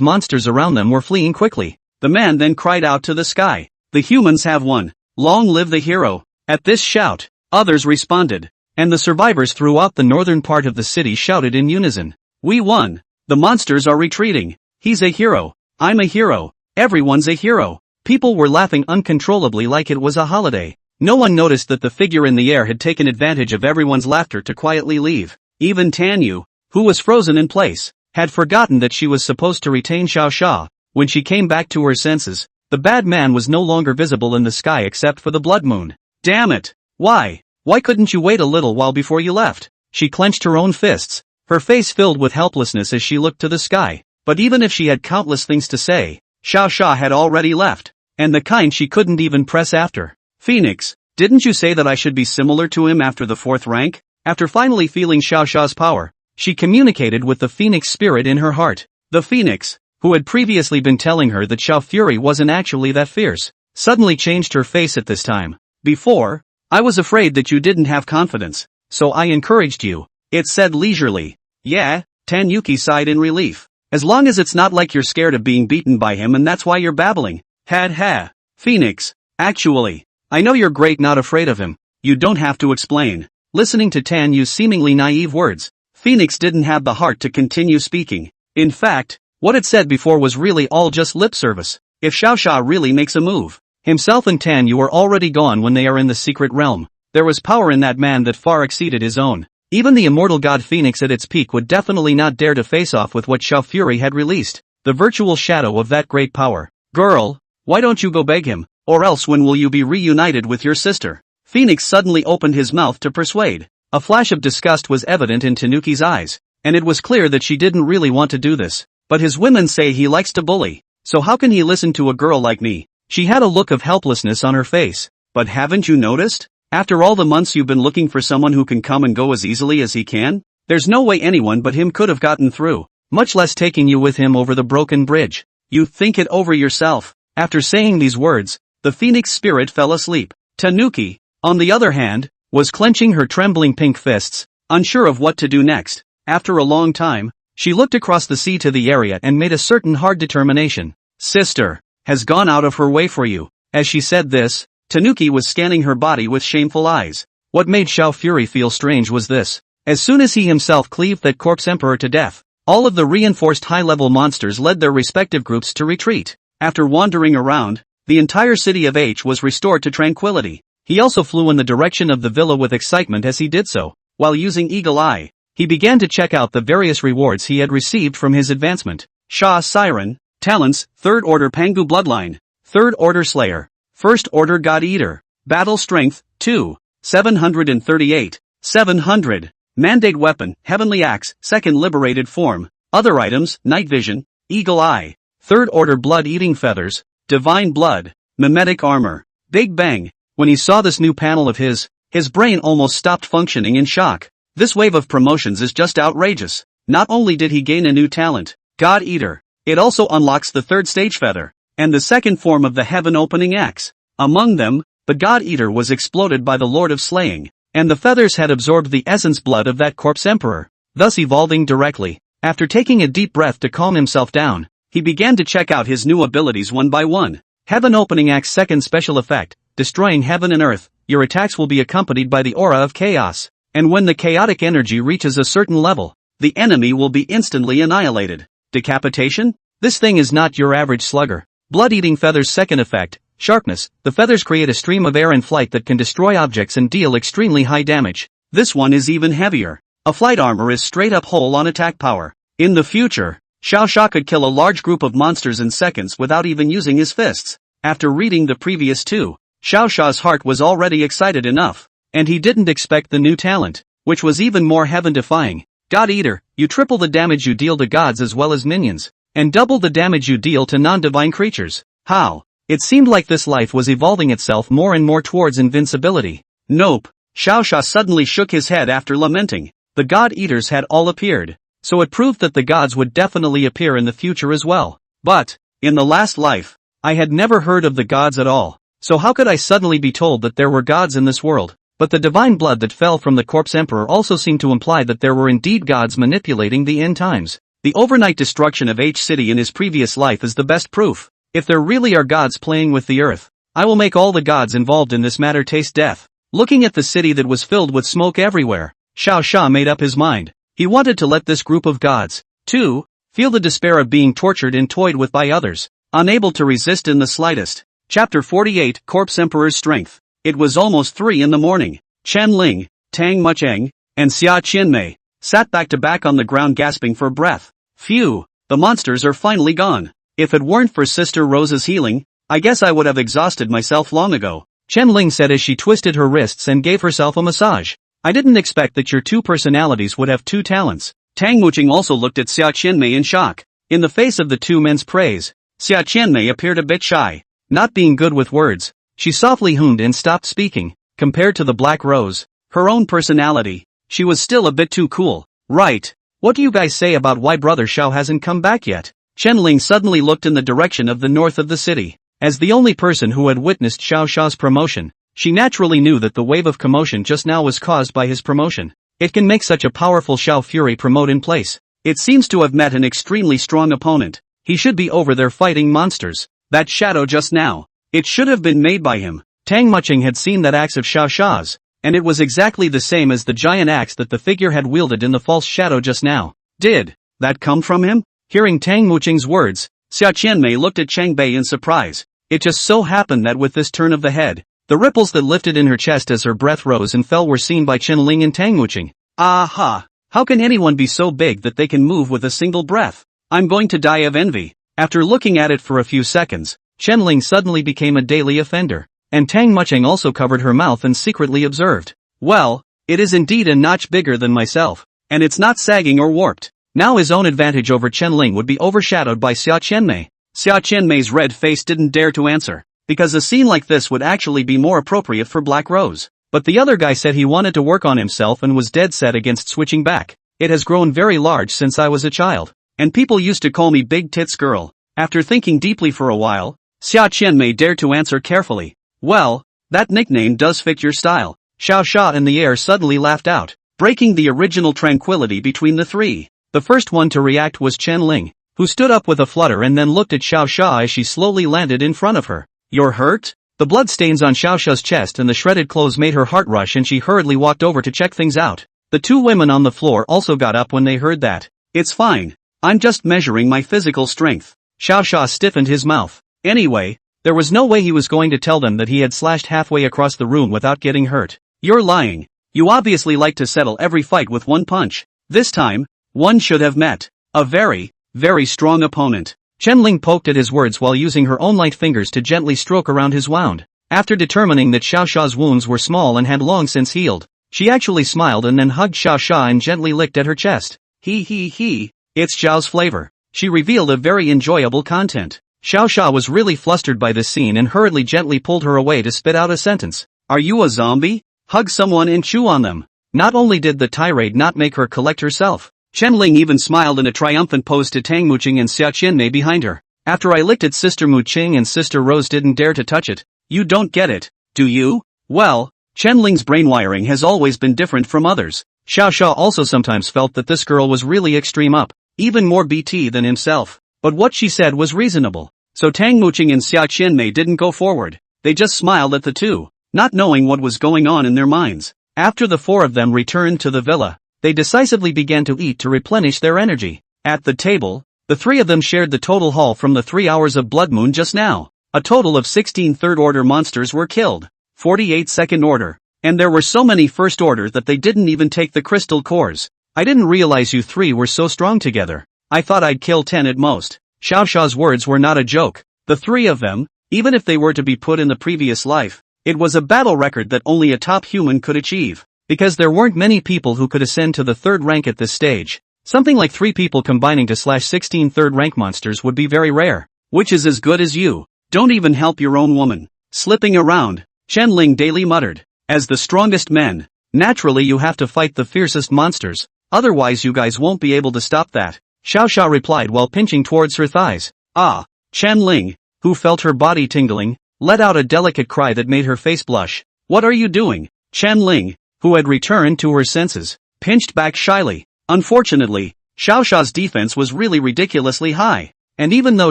S1: monsters around them were fleeing quickly. The man then cried out to the sky. The humans have won. Long live the hero. At this shout, others responded, and the survivors throughout the northern part of the city shouted in unison. We won. The monsters are retreating. He's a hero. I'm a hero. Everyone's a hero. People were laughing uncontrollably like it was a holiday. No one noticed that the figure in the air had taken advantage of everyone's laughter to quietly leave. Even Tanyu, who was frozen in place, had forgotten that she was supposed to retain Xiao Sha. When she came back to her senses, the bad man was no longer visible in the sky except for the blood moon. Damn it! Why couldn't you wait a little while before you left? She clenched her own fists, her face filled with helplessness as she looked to the sky. But even if she had countless things to say, Xiao Sha had already left, and the kind she couldn't even press after. Phoenix, didn't you say that I should be similar to him after the 4th rank? After finally feeling Xiao Sha's power, she communicated with the Phoenix spirit in her heart. The Phoenix, who had previously been telling her that Xiao Fury wasn't actually that fierce, suddenly changed her face at this time. Before, I was afraid that you didn't have confidence, so I encouraged you, it said leisurely. Yeah, Tanyuki sighed in relief. As long as it's not like you're scared of being beaten by him and that's why you're babbling. Ha. Phoenix, actually, I know you're great, not afraid of him. You don't have to explain. Listening to Tanyu's seemingly naive words, Phoenix didn't have the heart to continue speaking. In fact, what it said before was really all just lip service. If Xiao Sha really makes a move, himself and Tanyu are already gone when they are in the secret realm. There was power in that man that far exceeded his own. Even the immortal god Phoenix at its peak would definitely not dare to face off with what Xiao Fury had released, the virtual shadow of that great power. Girl, why don't you go beg him, or else when will you be reunited with your sister? Phoenix suddenly opened his mouth to persuade. A flash of disgust was evident in Tanuki's eyes, and it was clear that she didn't really want to do this. But his women say he likes to bully, so how can he listen to a girl like me? She had a look of helplessness on her face. But haven't you noticed? After all the months you've been looking for someone who can come and go as easily as he can? There's no way anyone but him could have gotten through, much less taking you with him over the broken bridge. You think it over yourself. After saying these words, the Phoenix spirit fell asleep. Tanuki, on the other hand, was clenching her trembling pink fists, unsure of what to do next. After a long time, she looked across the sea to the area and made a certain hard determination. Sister, has gone out of her way for you. As she said this, Tanuki was scanning her body with shameful eyes. What made Xiao Fury feel strange was this. As soon as he himself cleaved that corpse emperor to death, all of the reinforced high-level monsters led their respective groups to retreat. After wandering around, the entire city of H was restored to tranquility. He also flew in the direction of the villa with excitement as he did so. While using Eagle Eye, he began to check out the various rewards he had received from his advancement. Sha Siren, Talents, 3rd Order Pangu Bloodline, 3rd Order Slayer, 1st Order God Eater, Battle Strength, 2, 738, 700, Mandate Weapon, Heavenly Axe, 2nd Liberated Form, Other Items, Night Vision, Eagle Eye, 3rd Order Blood Eating Feathers, Divine Blood, Mimetic Armor, Big Bang, When he saw this new panel of his brain almost stopped functioning in shock. This wave of promotions is just outrageous. Not only did he gain a new talent, God Eater, it also unlocks the third stage feather, and the second form of the heaven opening axe. Among them, the God Eater was exploded by the Lord of Slaying, and the feathers had absorbed the essence blood of that corpse emperor, thus evolving directly. After taking a deep breath to calm himself down, he began to check out his new abilities one by one. Heaven Opening Axe second special effect, destroying heaven and earth. Your attacks will be accompanied by the aura of chaos, and when the chaotic energy reaches a certain level, the enemy will be instantly annihilated. Decapitation? This thing is not your average slugger. Blood-eating feathers second effect, sharpness. The feathers create a stream of air in flight that can destroy objects and deal extremely high damage. This one is even heavier. A flight armor is straight up whole on attack power. In the future, Xiao Sha could kill a large group of monsters in seconds without even using his fists. After reading the previous two, Xiao Sha's heart was already excited enough, and he didn't expect the new talent, which was even more heaven-defying. God Eater, you triple the damage you deal to gods as well as minions, and double the damage you deal to non-divine creatures. How? It seemed like this life was evolving itself more and more towards invincibility. Nope. Xiao Sha suddenly shook his head after lamenting. The God Eaters had all appeared, so it proved that the gods would definitely appear in the future as well. But, in the last life, I had never heard of the gods at all, so how could I suddenly be told that there were gods in this world? But the divine blood that fell from the corpse emperor also seemed to imply that there were indeed gods manipulating the end times. The overnight destruction of H City in his previous life is the best proof. If there really are gods playing with the earth, I will make all the gods involved in this matter taste death. Looking at the city that was filled with smoke everywhere, Xiao Sha made up his mind. He wanted to let this group of gods, too, feel the despair of being tortured and toyed with by others, unable to resist in the slightest. Chapter 48, Corpse Emperor's Strength. It was almost 3 in the morning. Chen Ling, Tang Mucheng, and Xia Qianmei sat back to back on the ground gasping for breath. Phew, the monsters are finally gone. If it weren't for Sister Rose's healing, I guess I would have exhausted myself long ago. Chen Ling said as she twisted her wrists and gave herself a massage. I didn't expect that your two personalities would have two talents. Tang Mucheng also looked at Xia Qianmei in shock. In the face of the two men's praise, Xia Qianmei appeared a bit shy. Not being good with words, she softly hummed and stopped speaking. Compared to the Black Rose, her own personality, she was still a bit too cool. Right. What do you guys say about why Brother Xiao hasn't come back yet? Chen Ling suddenly looked in the direction of the north of the city. As the only person who had witnessed Xiao Sha's promotion, she naturally knew that the wave of commotion just now was caused by his promotion. It can make such a powerful Xiao Fury promote in place. It seems to have met an extremely strong opponent. He should be over there fighting monsters. That shadow just now, it should have been made by him. Tang Mucheng had seen that axe of Xiao Sha's, and it was exactly the same as the giant axe that the figure had wielded in the false shadow just now. Did that come from him? Hearing Tang Mucheng's words, Xia Qianmei looked at Chang Bei in surprise. It just so happened that with this turn of the head, the ripples that lifted in her chest as her breath rose and fell were seen by Chen Ling and Tang Mucheng. Aha! How can anyone be so big that they can move with a single breath? I'm going to die of envy. After looking at it for a few seconds, Chen Ling suddenly became a daily offender, and Tang Mucheng also covered her mouth and secretly observed. Well, it is indeed a notch bigger than myself, and it's not sagging or warped. Now his own advantage over Chen Ling would be overshadowed by Xia Qianmei. Xia Qianmei's red face didn't dare to answer, because a scene like this would actually be more appropriate for Black Rose. But the other guy said he wanted to work on himself and was dead set against switching back. It has grown very large since I was a child, and people used to call me Big Tits Girl. After thinking deeply for a while, Xia Qianmei dared to answer carefully. Well, that nickname does fit your style. Xiao Sha in the air suddenly laughed out, breaking the original tranquility between the three. The first one to react was Chen Ling, who stood up with a flutter and then looked at Xiao Sha as she slowly landed in front of her. You're hurt? The blood stains on Xiao Sha's chest and the shredded clothes made her heart rush and she hurriedly walked over to check things out. The two women on the floor also got up when they heard that. It's fine. I'm just measuring my physical strength. Xiao Sha stiffened his mouth. Anyway, there was no way he was going to tell them that he had slashed halfway across the room without getting hurt. You're lying. You obviously like to settle every fight with one punch. This time, one should have met a very, very strong opponent. Chen Ling poked at his words while using her own light fingers to gently stroke around his wound. After determining that Xiao Sha's wounds were small and had long since healed, she actually smiled and then hugged Xiao Sha and gently licked at her chest. It's Xiao's flavor. She revealed a very enjoyable content. Xiao Xia was really flustered by this scene and hurriedly gently pulled her away to spit out a sentence. Are you a zombie? Hug someone and chew on them. Not only did the tirade not make her collect herself, Chen Ling even smiled in a triumphant pose to Tang Muqing and Xia Qianmei behind her. After I licked it, Sister Muqing and Sister Rose didn't dare to touch it. You don't get it, do you? Well, Chen Ling's brain wiring has always been different from others. Xiao Xia also sometimes felt that this girl was really extreme up, even more BT than himself. But what she said was reasonable. So Tang Muqing and Xia Qianmei didn't go forward. They just smiled at the two, not knowing what was going on in their minds. After the four of them returned to the villa, they decisively began to eat to replenish their energy. At the table, the three of them shared the total haul from the 3 hours of blood moon just now. A total of 16 third-order monsters were killed, 48 second-order, and there were so many first-order that they didn't even take the crystal cores. I didn't realize you three were so strong together. I thought I'd kill 10 at most. Xiao Xia's words were not a joke. The three of them, even if they were to be put in the previous life, it was a battle record that only a top human could achieve. Because there weren't many people who could ascend to the third rank at this stage. Something like 3 people combining to slash 16 third rank monsters would be very rare. Which is as good as you. Don't even help your own woman. Slipping around, Chen Ling daily muttered. As the strongest men, naturally you have to fight the fiercest monsters, otherwise you guys won't be able to stop that. Xiao Xia replied while pinching towards her thighs. Ah, Chen Ling, who felt her body tingling, let out a delicate cry that made her face blush. What are you doing? Chen Ling, who had returned to her senses, pinched back shyly. Unfortunately, Xiao Xia's defense was really ridiculously high, and even though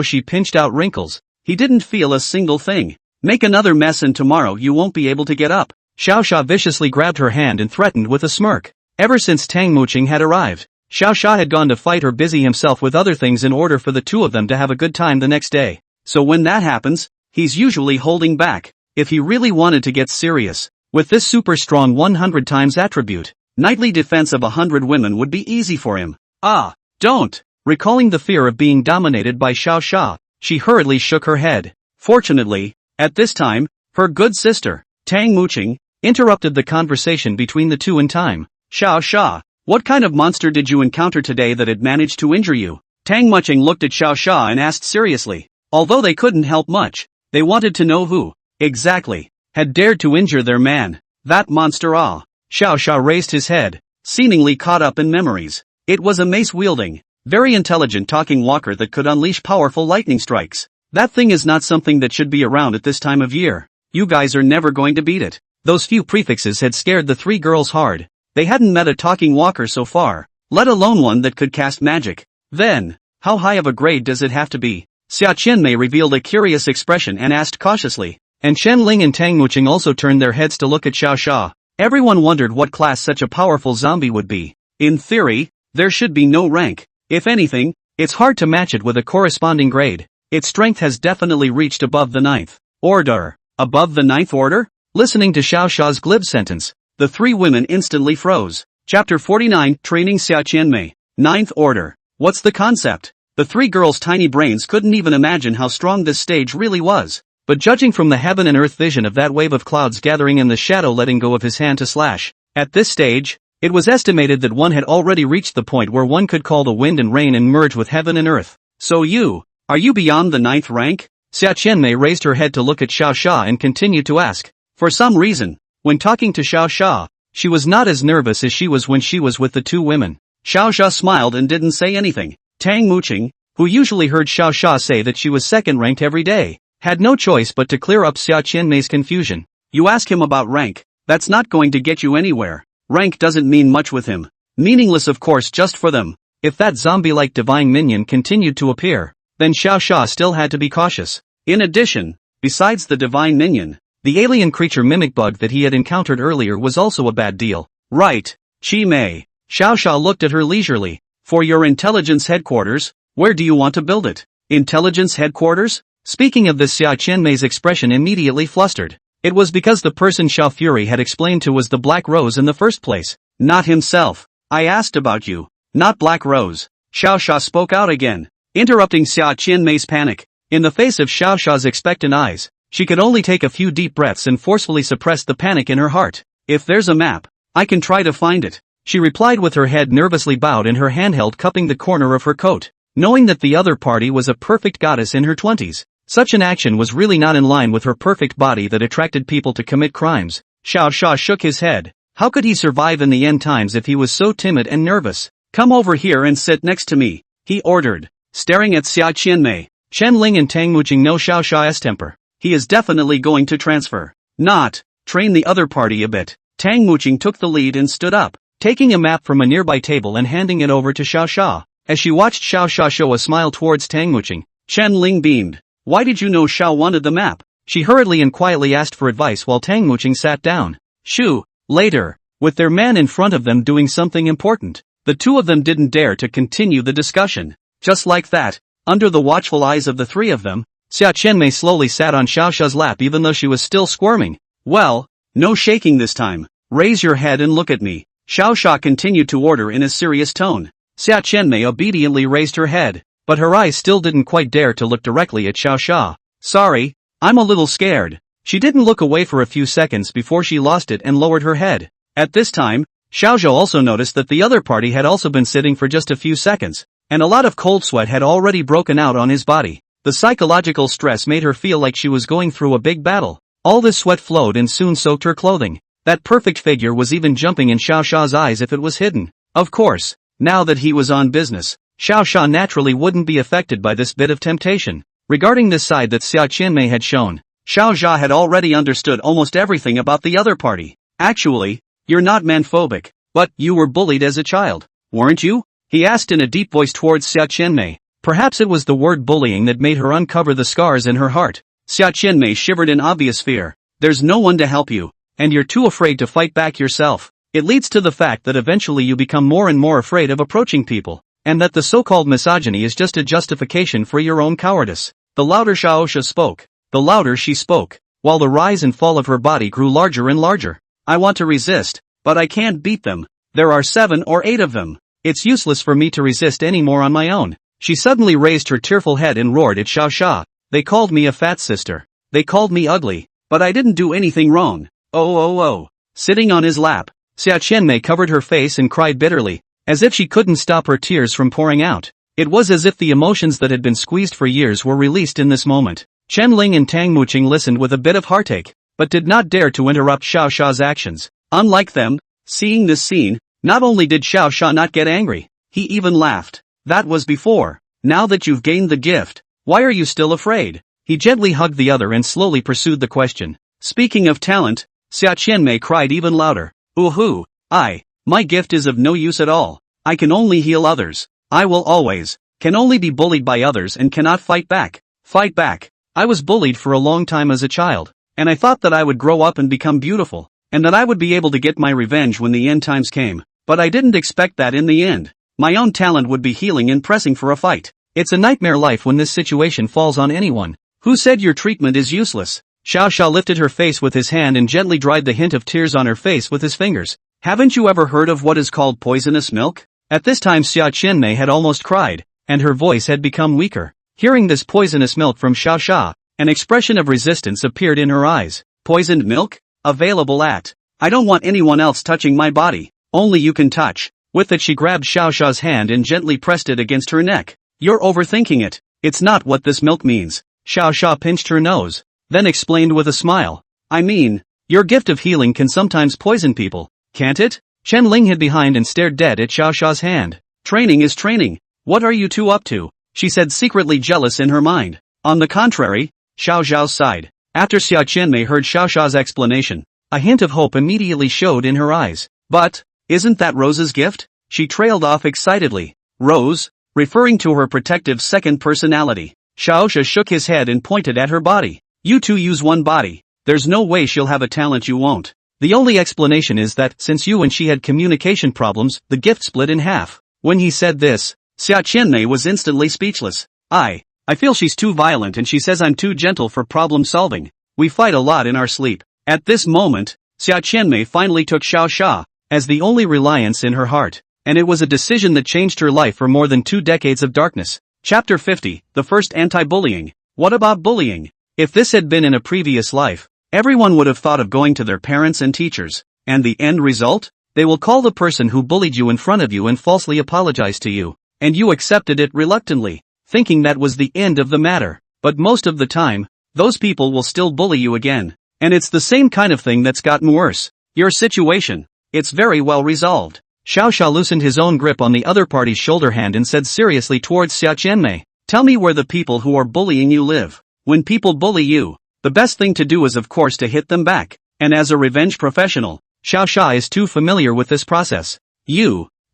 S1: she pinched out wrinkles, he didn't feel a single thing. Make another mess and tomorrow you won't be able to get up. Xiao Xia viciously grabbed her hand and threatened with a smirk. Ever since Tang Muqing had arrived, Xiao Xia had gone to fight or busy himself with other things in order for the two of them to have a good time the next day. So when that happens, he's usually holding back. If he really wanted to get serious, with this super strong 100 times attribute, nightly defense of 100 women would be easy for him. Ah, don't! Recalling the fear of being dominated by Xiao Xia, she hurriedly shook her head. Fortunately, at this time, her good sister, Tang Muqing, interrupted the conversation between the two in time. Xiao Xia, what kind of monster did you encounter today that had managed to injure you? Tang Muqing looked at Xiao Xia and asked seriously. Although they couldn't help much, they wanted to know who, exactly, had dared to injure their man. That monster ah. Xiao Xia raised his head, seemingly caught up in memories. It was a mace-wielding, very intelligent talking walker that could unleash powerful lightning strikes. That thing is not something that should be around at this time of year. You guys are never going to beat it. Those few prefixes had scared the three girls hard. They hadn't met a talking walker so far, let alone one that could cast magic. Then, how high of a grade does it have to be? Xia Qianmei revealed a curious expression and asked cautiously. And Chen Ling and Tang Muqing also turned their heads to look at Xiao Xia. Everyone wondered what class such a powerful zombie would be. In theory, there should be no rank. If anything, it's hard to match it with a corresponding grade. Its strength has definitely reached above the 9th order. Above the 9th order? Listening to Xiao Xia's glib sentence, the three women instantly froze. Chapter 49, Training Xia Qianmei. 9th order. What's the concept? The three girls' tiny brains couldn't even imagine how strong this stage really was. But judging from the heaven and earth vision of that wave of clouds gathering and the shadow letting go of his hand to slash, at this stage, it was estimated that one had already reached the point where one could call the wind and rain and merge with heaven and earth. So are you beyond the 9th rank? Xia Qianmei raised her head to look at Xiao Xia and continued to ask. For some reason, when talking to Xiao Xia, she was not as nervous as she was when she was with the two women. Xiao Xia smiled and didn't say anything. Tang Muqing, who usually heard Xiao Xia say that she was second ranked every day, had no choice but to clear up Xia Qianmei's confusion. You ask him about rank, that's not going to get you anywhere. Rank doesn't mean much with him. Meaningless of course just for them. If that zombie-like divine minion continued to appear, then Xiao Xia still had to be cautious. In addition, besides the divine minion, the alien creature mimic bug that he had encountered earlier was also a bad deal. Right, Qi Mei. Xiao Xia looked at her leisurely. For your intelligence headquarters, where do you want to build it? Intelligence headquarters? Speaking of this, Xia Qianmei's expression immediately flustered. It was because the person Xiao Fury had explained to was the Black Rose in the first place. Not himself. I asked about you, not Black Rose. Xiao Xia spoke out again, interrupting Xia Qianmei's panic. In the face of Xiao Xia's expectant eyes, she could only take a few deep breaths and forcefully suppress the panic in her heart. If there's a map, I can try to find it, she replied with her head nervously bowed and her handheld cupping the corner of her coat. knowing that the other party was a perfect goddess in her 20s. Such an action was really not in line with her perfect body that attracted people to commit crimes. Xiao Sha shook his head. How could he survive in the end times if he was so timid and nervous? Come over here and sit next to me, he ordered, staring at Xia Qianmei. Chen Ling and Tang Muqing know Xiao Sha's temper. He is definitely going to transfer. Not, train the other party a bit. Tang Muqing took the lead and stood up, taking a map from a nearby table and handing it over to Xiao Sha. As she watched Xiao Sha show a smile towards Tang Muqing, Chen Ling beamed. Why did you know Xiao wanted the map? She hurriedly and quietly asked for advice while Tang Muqing sat down. Shoo, later, with their man in front of them doing something important, the two of them didn't dare to continue the discussion. Just like that, under the watchful eyes of the three of them, Xia Qianmei slowly sat on Xiao Sha's lap even though she was still squirming. Well, no shaking this time. Raise your head and look at me. Xiao Sha continued to order in a serious tone. Xia Qianmei obediently raised her head, but her eyes still didn't quite dare to look directly at Xiao Sha. Sorry, I'm a little scared. She didn't look away for a few seconds before she lost it and lowered her head. At this time, Xiao Zhou also noticed that the other party had also been sitting for just a few seconds, and a lot of cold sweat had already broken out on his body. The psychological stress made her feel like she was going through a big battle. All this sweat flowed and soon soaked her clothing. That perfect figure was even jumping in Xiao Sha's eyes if it was hidden. Of course, now that he was on business, Xiao Sha naturally wouldn't be affected by this bit of temptation. Regarding this side that Xia Qianmei had shown, Xiao Zha had already understood almost everything about the other party. Actually, you're not manphobic, but you were bullied as a child, weren't you? He asked in a deep voice towards Xia Qianmei. Perhaps it was the word bullying that made her uncover the scars in her heart. Xia Qianmei shivered in obvious fear. There's no one to help you, and you're too afraid to fight back yourself. It leads to the fact that eventually you become more and more afraid of approaching people, and that the so-called misogyny is just a justification for your own cowardice. The louder Xiao Sha spoke, the louder she spoke, while the rise and fall of her body grew larger and larger. I want to resist, but I can't beat them. There are 7 or 8 of them. It's useless for me to resist anymore on my own. She suddenly raised her tearful head and roared at Xiao Sha. They called me a fat sister. They called me ugly, but I didn't do anything wrong. Oh. Sitting on his lap, Xia Qianmei covered her face and cried bitterly, as if she couldn't stop her tears from pouring out. It was as if the emotions that had been squeezed for years were released in this moment. Chen Ling and Tang Muqing listened with a bit of heartache, but did not dare to interrupt Xiao Sha's actions. Unlike them, seeing this scene, not only did Xiao Sha not get angry, he even laughed. That was before. Now that you've gained the gift, why are you still afraid? He gently hugged the other and slowly pursued the question. Speaking of talent, Xia Qianmei cried even louder. Ooh, my gift is of no use at all. I can only heal others. I will always, can only be bullied by others and cannot fight back. Fight back. I was bullied for a long time as a child, and I thought that I would grow up and become beautiful, and that I would be able to get my revenge when the end times came, but I didn't expect that in the end. My own talent would be healing and pressing for a fight. It's a nightmare life when this situation falls on anyone. Who said your treatment is useless? Xiao Sha lifted her face with his hand and gently dried the hint of tears on her face with his fingers. Haven't you ever heard of what is called poisonous milk? At this time Xia Qianmei had almost cried, and her voice had become weaker. Hearing this poisonous milk from Xiao Sha, an expression of resistance appeared in her eyes. Poisoned milk? Available at. I don't want anyone else touching my body. Only you can touch. With it she grabbed Xiao Sha's hand and gently pressed it against her neck. You're overthinking it. It's not what this milk means. Xiao Sha pinched her nose, then explained with a smile. I mean, your gift of healing can sometimes poison people, can't it? Chen Ling hid behind and stared dead at Xiao Sha's hand. Training is training. What are you two up to? She said, secretly jealous in her mind. On the contrary, Xiao Zhao sighed. After Xia Qianmei heard Xiao Sha's explanation, a hint of hope immediately showed in her eyes. But, isn't that Rose's gift? She trailed off excitedly. Rose? Referring to her protective second personality. Xiao Sha shook his head and pointed at her body. You two use one body. There's no way she'll have a talent you won't. The only explanation is that, since you and she had communication problems, the gift split in half. When he said this, Xia Qianmei was instantly speechless. I feel she's too violent and she says I'm too gentle for problem solving. We fight a lot in our sleep. At this moment, Xia Qianmei finally took Xiao Sha as the only reliance in her heart, and it was a decision that changed her life for more than 2 decades of darkness. Chapter 50, the first anti-bullying. What about bullying? If this had been in a previous life, everyone would have thought of going to their parents and teachers, and the end result? They will call the person who bullied you in front of you and falsely apologize to you, and you accepted it reluctantly, thinking that was the end of the matter. But most of the time, those people will still bully you again. And it's the same kind of thing that's gotten worse. Your situation. It's very well resolved. Xiao Xia loosened his own grip on the other party's shoulder hand and said seriously towards Xia Qianmei, "Tell me where the people who are bullying you live. When people bully you, the best thing to do is of course to hit them back. And as a revenge professional, Xiao Xia is too familiar with this process.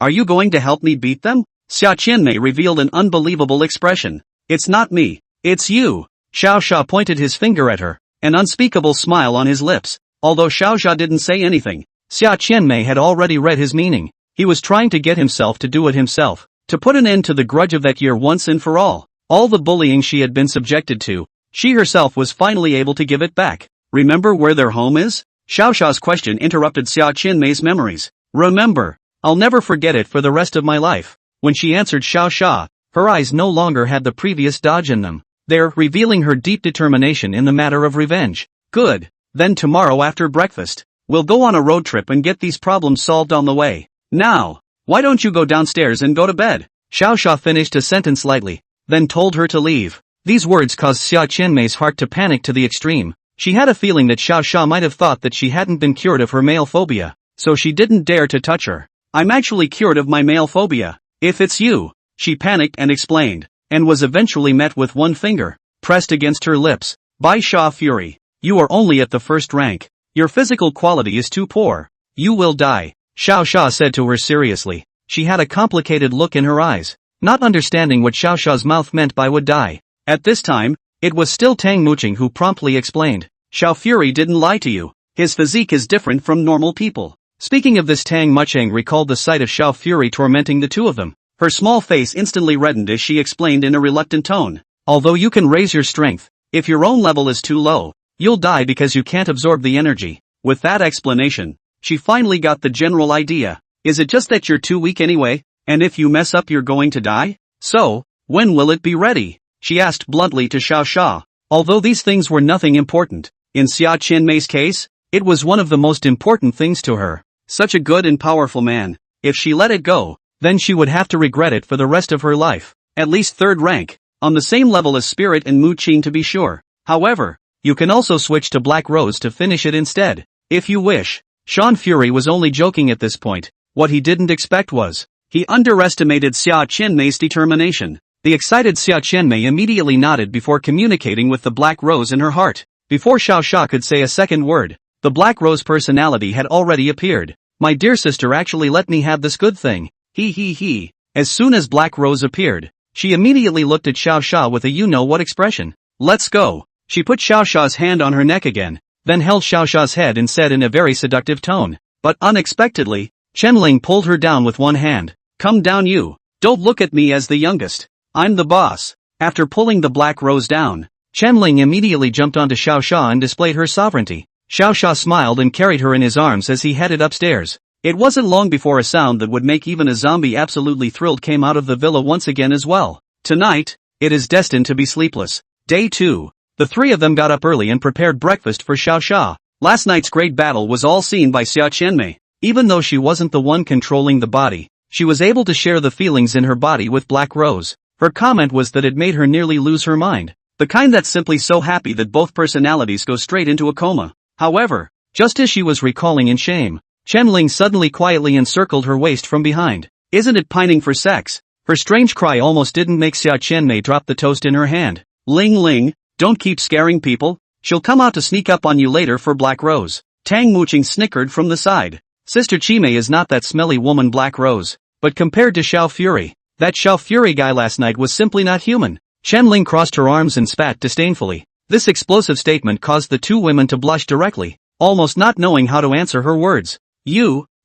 S1: Are you going to help me beat them?" Xia Qianmei revealed an unbelievable expression. "It's not me, it's you." Xiao Xia pointed his finger at her, an unspeakable smile on his lips. Although Xiao Xia didn't say anything, Xia Qianmei had already read his meaning. He was trying to get himself to do it himself, to put an end to the grudge of that year once and for all. All the bullying she had been subjected to, she herself was finally able to give it back. Remember where their home is? Xiao Xia's question interrupted Xia Qianmei's memories. Remember. I'll never forget it for the rest of my life. When she answered Xiao Xia, her eyes no longer had the previous dodge in them. They're revealing her deep determination in the matter of revenge. Good. Then tomorrow after breakfast, we'll go on a road trip and get these problems solved on the way. Now, why don't you go downstairs and go to bed? Xiao Xia finished a sentence lightly, then told her to leave. These words caused Xia Qianmei's heart to panic to the extreme. She had a feeling that Xiao Xia might have thought that she hadn't been cured of her male phobia, so she didn't dare to touch her. "I'm actually cured of my male phobia. If it's you," she panicked and explained, and was eventually met with one finger pressed against her lips. "By Xia Fury, you are only at the first rank. Your physical quality is too poor. You will die," Xiao Xia said to her seriously. She had a complicated look in her eyes, not understanding what Xiao Xia's mouth meant by would die. At this time, it was still Tang Muqing who promptly explained, "Xiao Fury didn't lie to you. His physique is different from normal people." Speaking of this, Tang Muqing recalled the sight of Xiao Fury tormenting the two of them. Her small face instantly reddened as she explained in a reluctant tone, "Although you can raise your strength, if your own level is too low, you'll die because you can't absorb the energy." With that explanation, she finally got the general idea. Is it just that you're too weak anyway, and if you mess up you're going to die? So, when will it be ready? She asked bluntly to Xiao Xia. Although these things were nothing important, in Xia Qianmei's case, it was one of the most important things to her. Such a good and powerful man. If she let it go, then she would have to regret it for the rest of her life. At least third rank, on the same level as Spirit and Mu Qin to be sure. However, you can also switch to Black Rose to finish it instead, if you wish. Sean Fury was only joking at this point. What he didn't expect was, he underestimated Xia Qianmei's determination. The excited Xia Qianmei immediately nodded before communicating with the Black Rose in her heart. Before Xiao Xia could say a second word, the Black Rose personality had already appeared. "My dear sister actually let me have this good thing. He. As soon as Black Rose appeared, she immediately looked at Xiao Xia with a you-know-what expression. "Let's go." She put Xiao Xia's hand on her neck again, then held Xiao Xia's head and said in a very seductive tone. But unexpectedly, Chen-Ling pulled her down with one hand. "Come down you. Don't look at me as the youngest. I'm the boss." After pulling the Black Rose down, Chen-Ling immediately jumped onto Xiao Xia and displayed her sovereignty. Xiao Xia smiled and carried her in his arms as he headed upstairs. It wasn't long before a sound that would make even a zombie absolutely thrilled came out of the villa once again as well. Tonight, it is destined to be sleepless. Day 2. The three of them got up early and prepared breakfast for Xiao Xia. Last night's great battle was all seen by Xia Qianmei. Even though she wasn't the one controlling the body, she was able to share the feelings in her body with Black Rose. Her comment was that it made her nearly lose her mind. The kind that's simply so happy that both personalities go straight into a coma. However, just as she was recalling in shame, Chen-Ling suddenly quietly encircled her waist from behind. "Isn't it pining for sex?" Her strange cry almost didn't make Xia Qianmei drop the toast in her hand. Ling, don't keep scaring people. She'll come out to sneak up on you later for Black Rose." Tang Muqing snickered from the side. Sister Chimei is not that smelly woman Black Rose, but compared to Xiao Fury, that Xiao Fury guy last night was simply not human. Chen-Ling crossed her arms and spat disdainfully. This explosive statement caused the two women to blush directly, almost not knowing how to answer her words.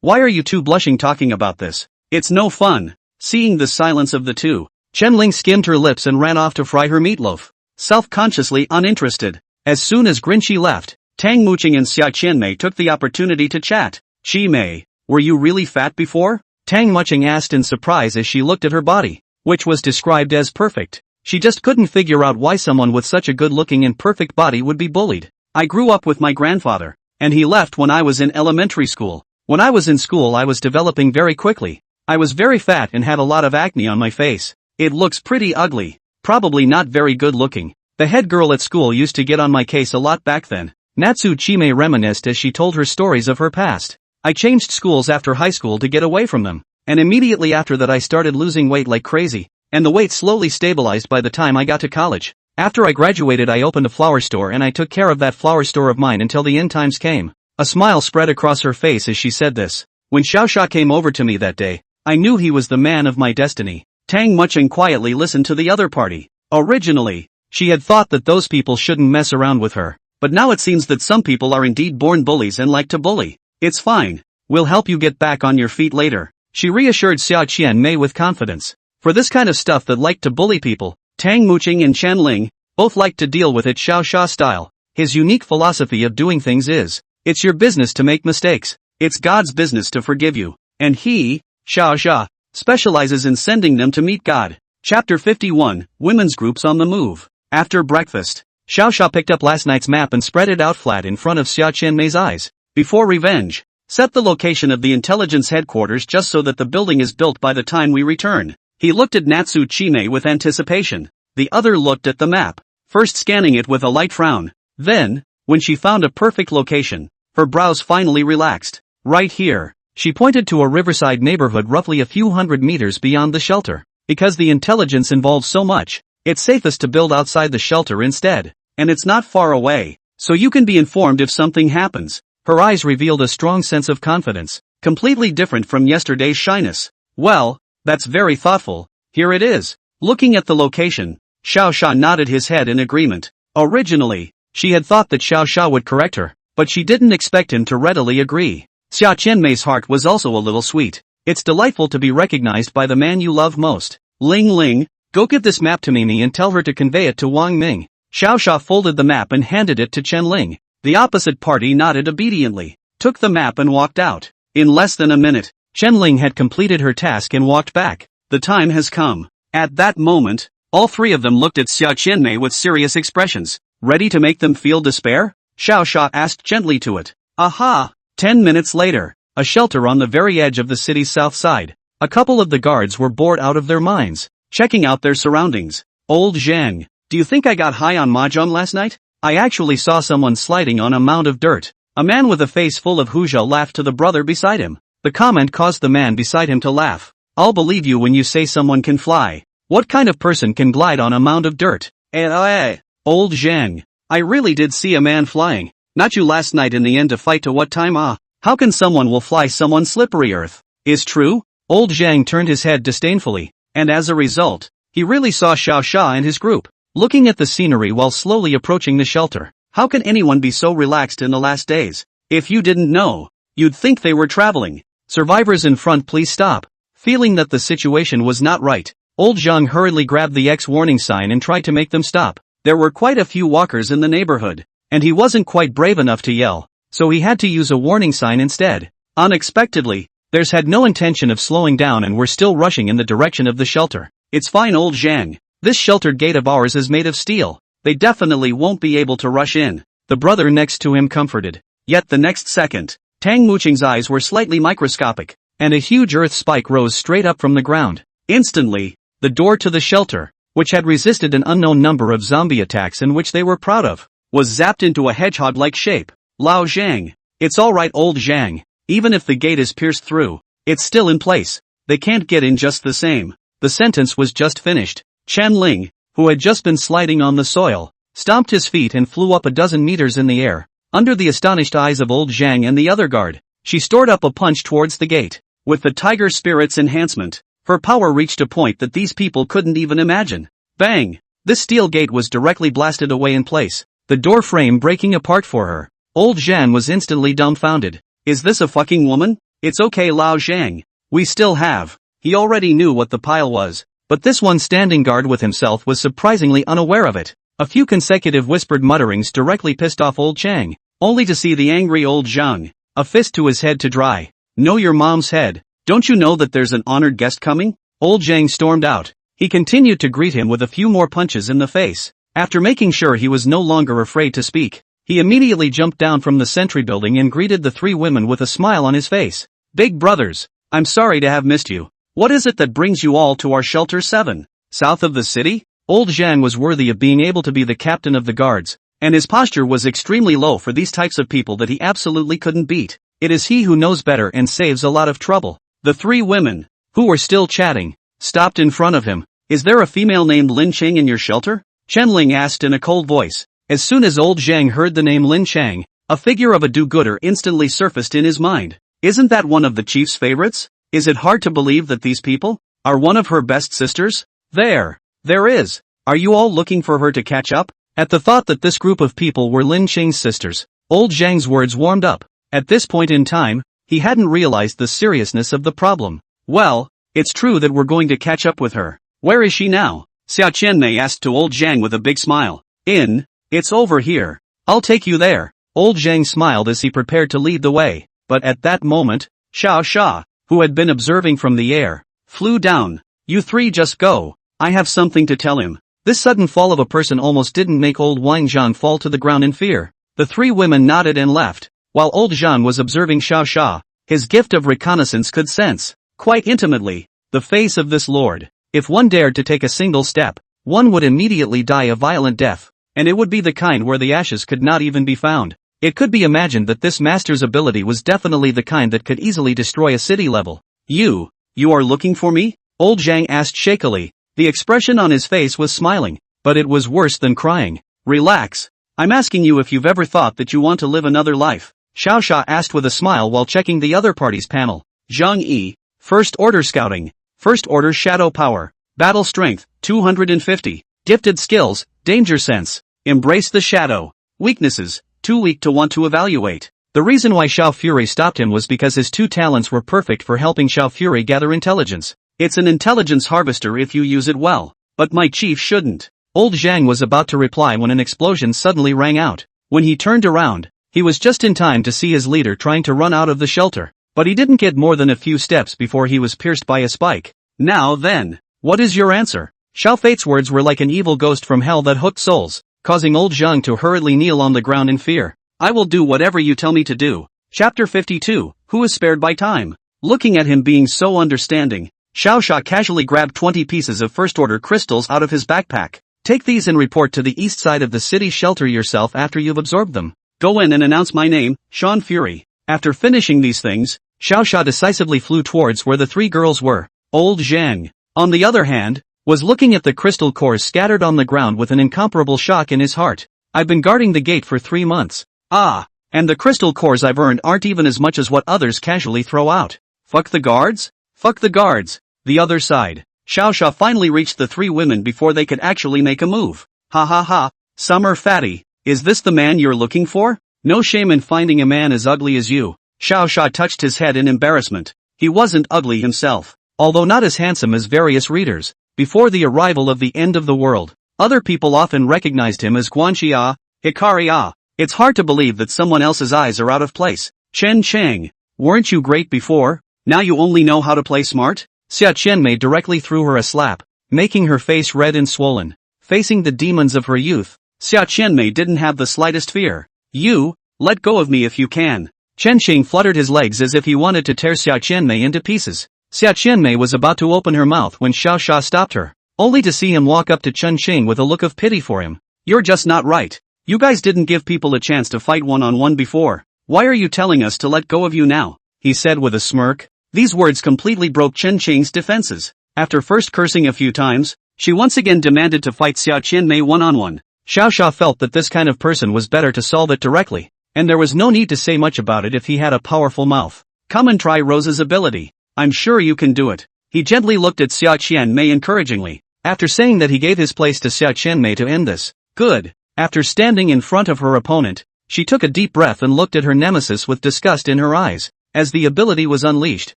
S1: Why are you two blushing talking about this? It's no fun." Seeing the silence of the two, Chen-Ling skimmed her lips and ran off to fry her meatloaf, self-consciously uninterested. As soon as Grinchi left, Tang Muqing and Xia Qianmei took the opportunity to chat. "Chimei, were you really fat before?" Tang Muqing asked in surprise as she looked at her body, which was described as perfect. She just couldn't figure out why someone with such a good-looking and perfect body would be bullied. "I grew up with my grandfather, and he left when I was in elementary school. When I was in school I was developing very quickly. I was very fat and had a lot of acne on my face. It looks pretty ugly. Probably not very good looking. The head girl at school used to get on my case a lot back then. Natsuchime reminisced as she told her stories of her past. I changed schools after high school to get away from them. And immediately after that I started losing weight like crazy. And the weight slowly stabilized by the time I got to college. After I graduated I opened a flower store and I took care of that flower store of mine until the end times came. A smile spread across her face as she said this. When Xiaoxia came over to me that day, I knew he was the man of my destiny. Tang Muching quietly listened to the other party. Originally, she had thought that those people shouldn't mess around with her. But now it seems that some people are indeed born bullies and like to bully. It's fine. We'll help you get back on your feet later. She reassured Xia Qianmei with confidence. For this kind of stuff that liked to bully people, Tang Muching and Chen Ling both liked to deal with it Xiaoxia style. His unique philosophy of doing things is, it's your business to make mistakes. It's God's business to forgive you. And he, Xiaoxia, specializes in sending them to meet God. Chapter 51, Women's Groups on the Move. After breakfast, Xiaoxia picked up last night's map and spread it out flat in front of Xia Qianmei's eyes. Before revenge, set the location of the intelligence headquarters just so that the building is built by the time we return. He looked at Natsuchime with anticipation. The other looked at the map, first scanning it with a light frown. Then, when she found a perfect location, her brows finally relaxed. Right here, she pointed to a riverside neighborhood roughly a few hundred meters beyond the shelter. Because the intelligence involves so much, it's safest to build outside the shelter instead. And it's not far away, so you can be informed if something happens. Her eyes revealed a strong sense of confidence, completely different from yesterday's shyness. Well, that's very thoughtful. Here it is. Looking at the location, Xiaoxia nodded his head in agreement. Originally, she had thought that Xiaoxia would correct her, but she didn't expect him to readily agree. Xia Qianmei's heart was also a little sweet. It's delightful to be recognized by the man you love most. Ling Ling, go give this map to Mimi and tell her to convey it to Wang Ming. Xiaoxia folded the map and handed it to Chen Ling. The opposite party nodded obediently, took the map and walked out. In less than a minute, Chen Ling had completed her task and walked back. The time has come. At that moment, all three of them looked at Xia Qianmei with serious expressions. Ready to make them feel despair? Xiaoxia asked gently to it. Aha! 10 minutes later, a shelter on the very edge of the city's south side. A couple of the guards were bored out of their minds, checking out their surroundings. Old Zhang, do you think I got high on mahjong last night? I actually saw someone sliding on a mound of dirt. A man with a face full of huzhou laughed to the brother beside him. The comment caused the man beside him to laugh. I'll believe you when you say someone can fly. What kind of person can glide on a mound of dirt? Old Zhang, I really did see a man flying. Not you last night in the end to fight to what time How can someone will fly someone slippery earth? Is true? Old Zhang turned his head disdainfully, and as a result, he really saw Xiaoxia and his group, looking at the scenery while slowly approaching the shelter. How can anyone be so relaxed in the last days? If you didn't know, you'd think they were traveling. Survivors in front, please stop. Feeling that the situation was not right, Old Zhang hurriedly grabbed the X warning sign and tried to make them stop. There were quite a few walkers in the neighborhood, and he wasn't quite brave enough to yell, so he had to use a warning sign instead. Unexpectedly, theirs had no intention of slowing down and were still rushing in the direction of the shelter. It's fine, Old Zhang. This sheltered gate of ours is made of steel. They definitely won't be able to rush in. The brother next to him comforted. Yet the next second, Tang Muqing's eyes were slightly microscopic, and a huge earth spike rose straight up from the ground. Instantly, the door to the shelter, which had resisted an unknown number of zombie attacks and which they were proud of, was zapped into a hedgehog-like shape. Lao Zhang. It's alright, Old Zhang. Even if the gate is pierced through, it's still in place. They can't get in just the same. The sentence was just finished. Chen Ling, who had just been sliding on the soil, stomped his feet and flew up a dozen meters in the air. Under the astonished eyes of Old Zhang and the other guard, she stored up a punch towards the gate. With the Tiger Spirit's enhancement, her power reached a point that these people couldn't even imagine. Bang! This steel gate was directly blasted away in place, the door frame breaking apart for her. Old Zhang was instantly dumbfounded. Is this a fucking woman? It's okay, Lao Zhang. We still have. He already knew what the pile was, but this one standing guard with himself was surprisingly unaware of it. A few consecutive whispered mutterings directly pissed off Old Zhang, only to see the angry Old Zhang, a fist to his head to dry. Know your mom's head. Don't you know that there's an honored guest coming? Old Zhang stormed out. He continued to greet him with a few more punches in the face. After making sure he was no longer afraid to speak, he immediately jumped down from the sentry building and greeted the three women with a smile on his face. Big brothers, I'm sorry to have missed you. What is it that brings you all to our shelter 7? South of the city? Old Zhang was worthy of being able to be the captain of the guards, and his posture was extremely low for these types of people that he absolutely couldn't beat. It is he who knows better and saves a lot of trouble. The 3 women, who were still chatting, stopped in front of him. Is there a female named Lin Cheng in your shelter? Chen Ling asked in a cold voice. As soon as old Zhang heard the name Lin Cheng, a figure of a do-gooder instantly surfaced in his mind. Isn't that one of the chief's favorites? Is it hard to believe that these people are one of her best sisters? There is. Are you all looking for her to catch up? At the thought that this group of people were Lin Cheng's sisters, old Zhang's words warmed up. At this point in time, he hadn't realized the seriousness of the problem. Well, it's true that we're going to catch up with her. Where is she now? Xia Qianmei asked to old Zhang with a big smile. It's over here. I'll take you there. Old Zhang smiled as he prepared to lead the way, but at that moment, Xiao Xia, who had been observing from the air, flew down. You 3 just go. I have something to tell him. This sudden fall of a person almost didn't make old Wang Zhan fall to the ground in fear. The 3 women nodded and left, while old Zhan was observing Xiao Xia. His gift of reconnaissance could sense, quite intimately, the face of this lord. If one dared to take a single step, one would immediately die a violent death, and it would be the kind where the ashes could not even be found. It could be imagined that this master's ability was definitely the kind that could easily destroy a city level. You are looking for me? Old Zhang asked shakily. The expression on his face was smiling, but it was worse than crying. Relax. I'm asking you if you've ever thought that you want to live another life. Xiao Xia asked with a smile while checking the other party's panel. Zhang Yi, First Order Scouting, First Order Shadow Power, Battle Strength, 250, Gifted Skills, Danger Sense, Embrace the Shadow, Weaknesses, too weak to want to evaluate. The reason why Xiao Fury stopped him was because his 2 talents were perfect for helping Xiao Fury gather intelligence. It's an intelligence harvester if you use it well, but my chief shouldn't. Old Zhang was about to reply when an explosion suddenly rang out. When he turned around, he was just in time to see his leader trying to run out of the shelter, but he didn't get more than a few steps before he was pierced by a spike. Now then, what is your answer? Xiao Feit's words were like an evil ghost from hell that hooked souls, causing old Zhang to hurriedly kneel on the ground in fear. I will do whatever you tell me to do. Chapter 52, Who is spared by time? Looking at him being so understanding, Xiao Xia casually grabbed 20 pieces of first-order crystals out of his backpack. Take these and report to the east side of the city shelter yourself after you've absorbed them. Go in and announce my name, Sean Fury. After finishing these things, Xiao Xia decisively flew towards where the 3 girls were. Old Zhang, on the other hand, was looking at the crystal cores scattered on the ground with an incomparable shock in his heart. I've been guarding the gate for 3 months. And the crystal cores I've earned aren't even as much as what others casually throw out. Fuck the guards? Fuck the guards. The other side. Xiao Xia finally reached the 3 women before they could actually make a move. Ha ha ha, Summer Fatty, is this the man you're looking for? No shame in finding a man as ugly as you. Xiao Xia touched his head in embarrassment. He wasn't ugly himself, although not as handsome as various readers. Before the arrival of the end of the world, other people often recognized him as Guanxia, Hikari. It's hard to believe that someone else's eyes are out of place. Chen Cheng, weren't you great before? Now you only know how to play smart? Xia Qianmei directly threw her a slap, making her face red and swollen. Facing the demons of her youth, Xia Qianmei didn't have the slightest fear. You, let go of me if you can. Chen Qing fluttered his legs as if he wanted to tear Xia Qianmei into pieces. Xia Qianmei was about to open her mouth when Xiao Xia stopped her, only to see him walk up to Chen Qing with a look of pity for him. You're just not right. You guys didn't give people a chance to fight one-on-one before. Why are you telling us to let go of you now? He said with a smirk. These words completely broke Chen Qing's defenses. After first cursing a few times, she once again demanded to fight Xia Qianmei one-on-one. Xiao Xia felt that this kind of person was better to solve it directly, and there was no need to say much about it if he had a powerful mouth. Come and try Rose's ability. I'm sure you can do it. He gently looked at Xia Qianmei encouragingly, after saying that he gave his place to Xia Qianmei to end this. Good. After standing in front of her opponent, she took a deep breath and looked at her nemesis with disgust in her eyes. As the ability was unleashed,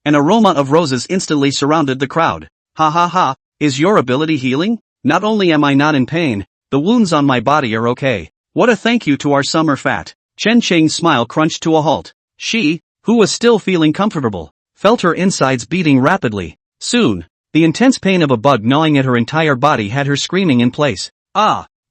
S1: an aroma of roses instantly surrounded the crowd. Ha ha ha, is your ability healing? Not only am I not in pain, the wounds on my body are okay. What a thank you to our summer fat. Chen Qing's smile crunched to a halt. She, who was still feeling comfortable, felt her insides beating rapidly. Soon, the intense pain of a bug gnawing at her entire body had her screaming in place.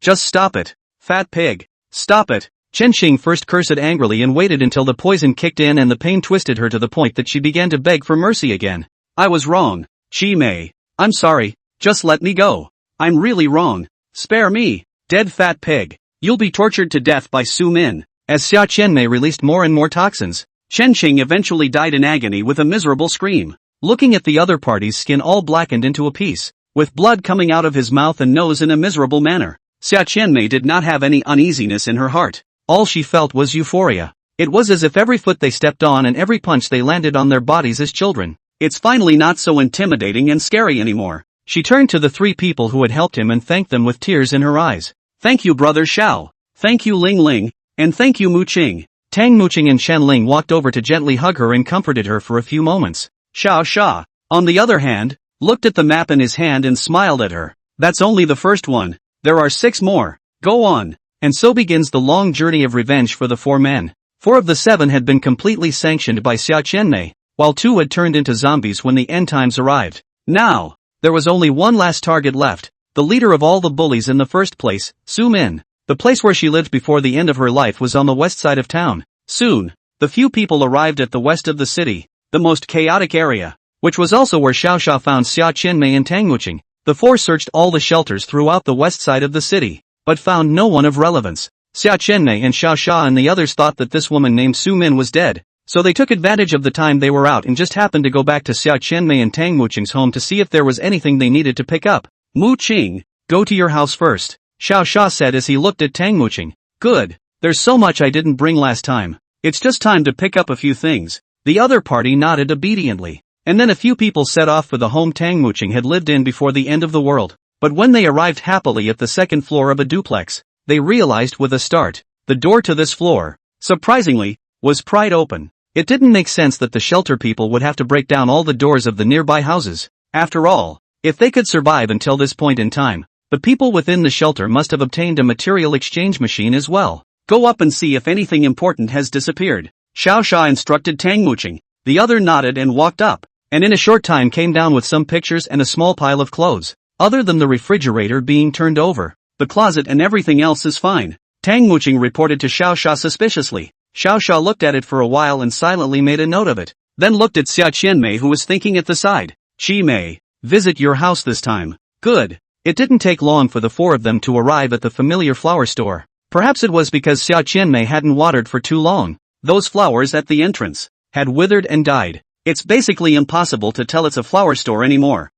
S1: Just stop it, fat pig. Stop it. Chen Qing first cursed angrily and waited until the poison kicked in and the pain twisted her to the point that she began to beg for mercy again. I was wrong. Chi-mei. I'm sorry, just let me go. I'm really wrong. Spare me, dead fat pig. You'll be tortured to death by Su-min. As Xia Qianmei released more and more toxins, Chen Qing eventually died in agony with a miserable scream. Looking at the other party's skin all blackened into a piece, with blood coming out of his mouth and nose in a miserable manner, Xia Qianmei did not have any uneasiness in her heart. All she felt was euphoria. It was as if every foot they stepped on and every punch they landed on their bodies as children. It's finally not so intimidating and scary anymore. She turned to the three people who had helped him and thanked them with tears in her eyes. Thank you brother Xiao. Thank you Ling Ling. And thank you Mu Qing. Tang Muqing and Shen Ling walked over to gently hug her and comforted her for a few moments. Xiao Xia, on the other hand, looked at the map in his hand and smiled at her. That's only the first one. There are 6 more. Go on. And so begins the long journey of revenge for the 4 men. 4 of the 7 had been completely sanctioned by Xia Qianmei, while 2 had turned into zombies when the end times arrived. Now, there was only one last target left, the leader of all the bullies in the first place, Su-min. The place where she lived before the end of her life was on the west side of town. Soon, the few people arrived at the west of the city, the most chaotic area, which was also where Xiaoxia found Xia Qianmei and Tang Muqing. The 4 searched all the shelters throughout the west side of the city, but found no one of relevance. Xia Qianmei and Xiaoxia and the others thought that this woman named Su-min was dead, so they took advantage of the time they were out and just happened to go back to Xia Qianmei and Tang Muqing's home to see if there was anything they needed to pick up. Mu Qing, go to your house first, Xiaoxia said as he looked at Tang Muqing. Good, there's so much I didn't bring last time. It's just time to pick up a few things. The other party nodded obediently. And then a few people set off for the home Tang Muqing had lived in before the end of the world. But when they arrived happily at the second floor of a duplex, they realized with a start, the door to this floor, surprisingly, was pried open. It didn't make sense that the shelter people would have to break down all the doors of the nearby houses. After all, if they could survive until this point in time, the people within the shelter must have obtained a material exchange machine as well. Go up and see if anything important has disappeared. Xiaoxia instructed Tang Muqing. The other nodded and walked up, and in a short time came down with some pictures and a small pile of clothes. Other than the refrigerator being turned over, the closet and everything else is fine. Tang Muqing reported to Xiaoxia suspiciously. Xiaoxia looked at it for a while and silently made a note of it, then looked at Xia Qianmei who was thinking at the side. Chi-mei, visit your house this time. Good. It didn't take long for the 4 of them to arrive at the familiar flower store. Perhaps it was because Xia Qianmei hadn't watered for too long. Those flowers at the entrance had withered and died. It's basically impossible to tell it's a flower store anymore.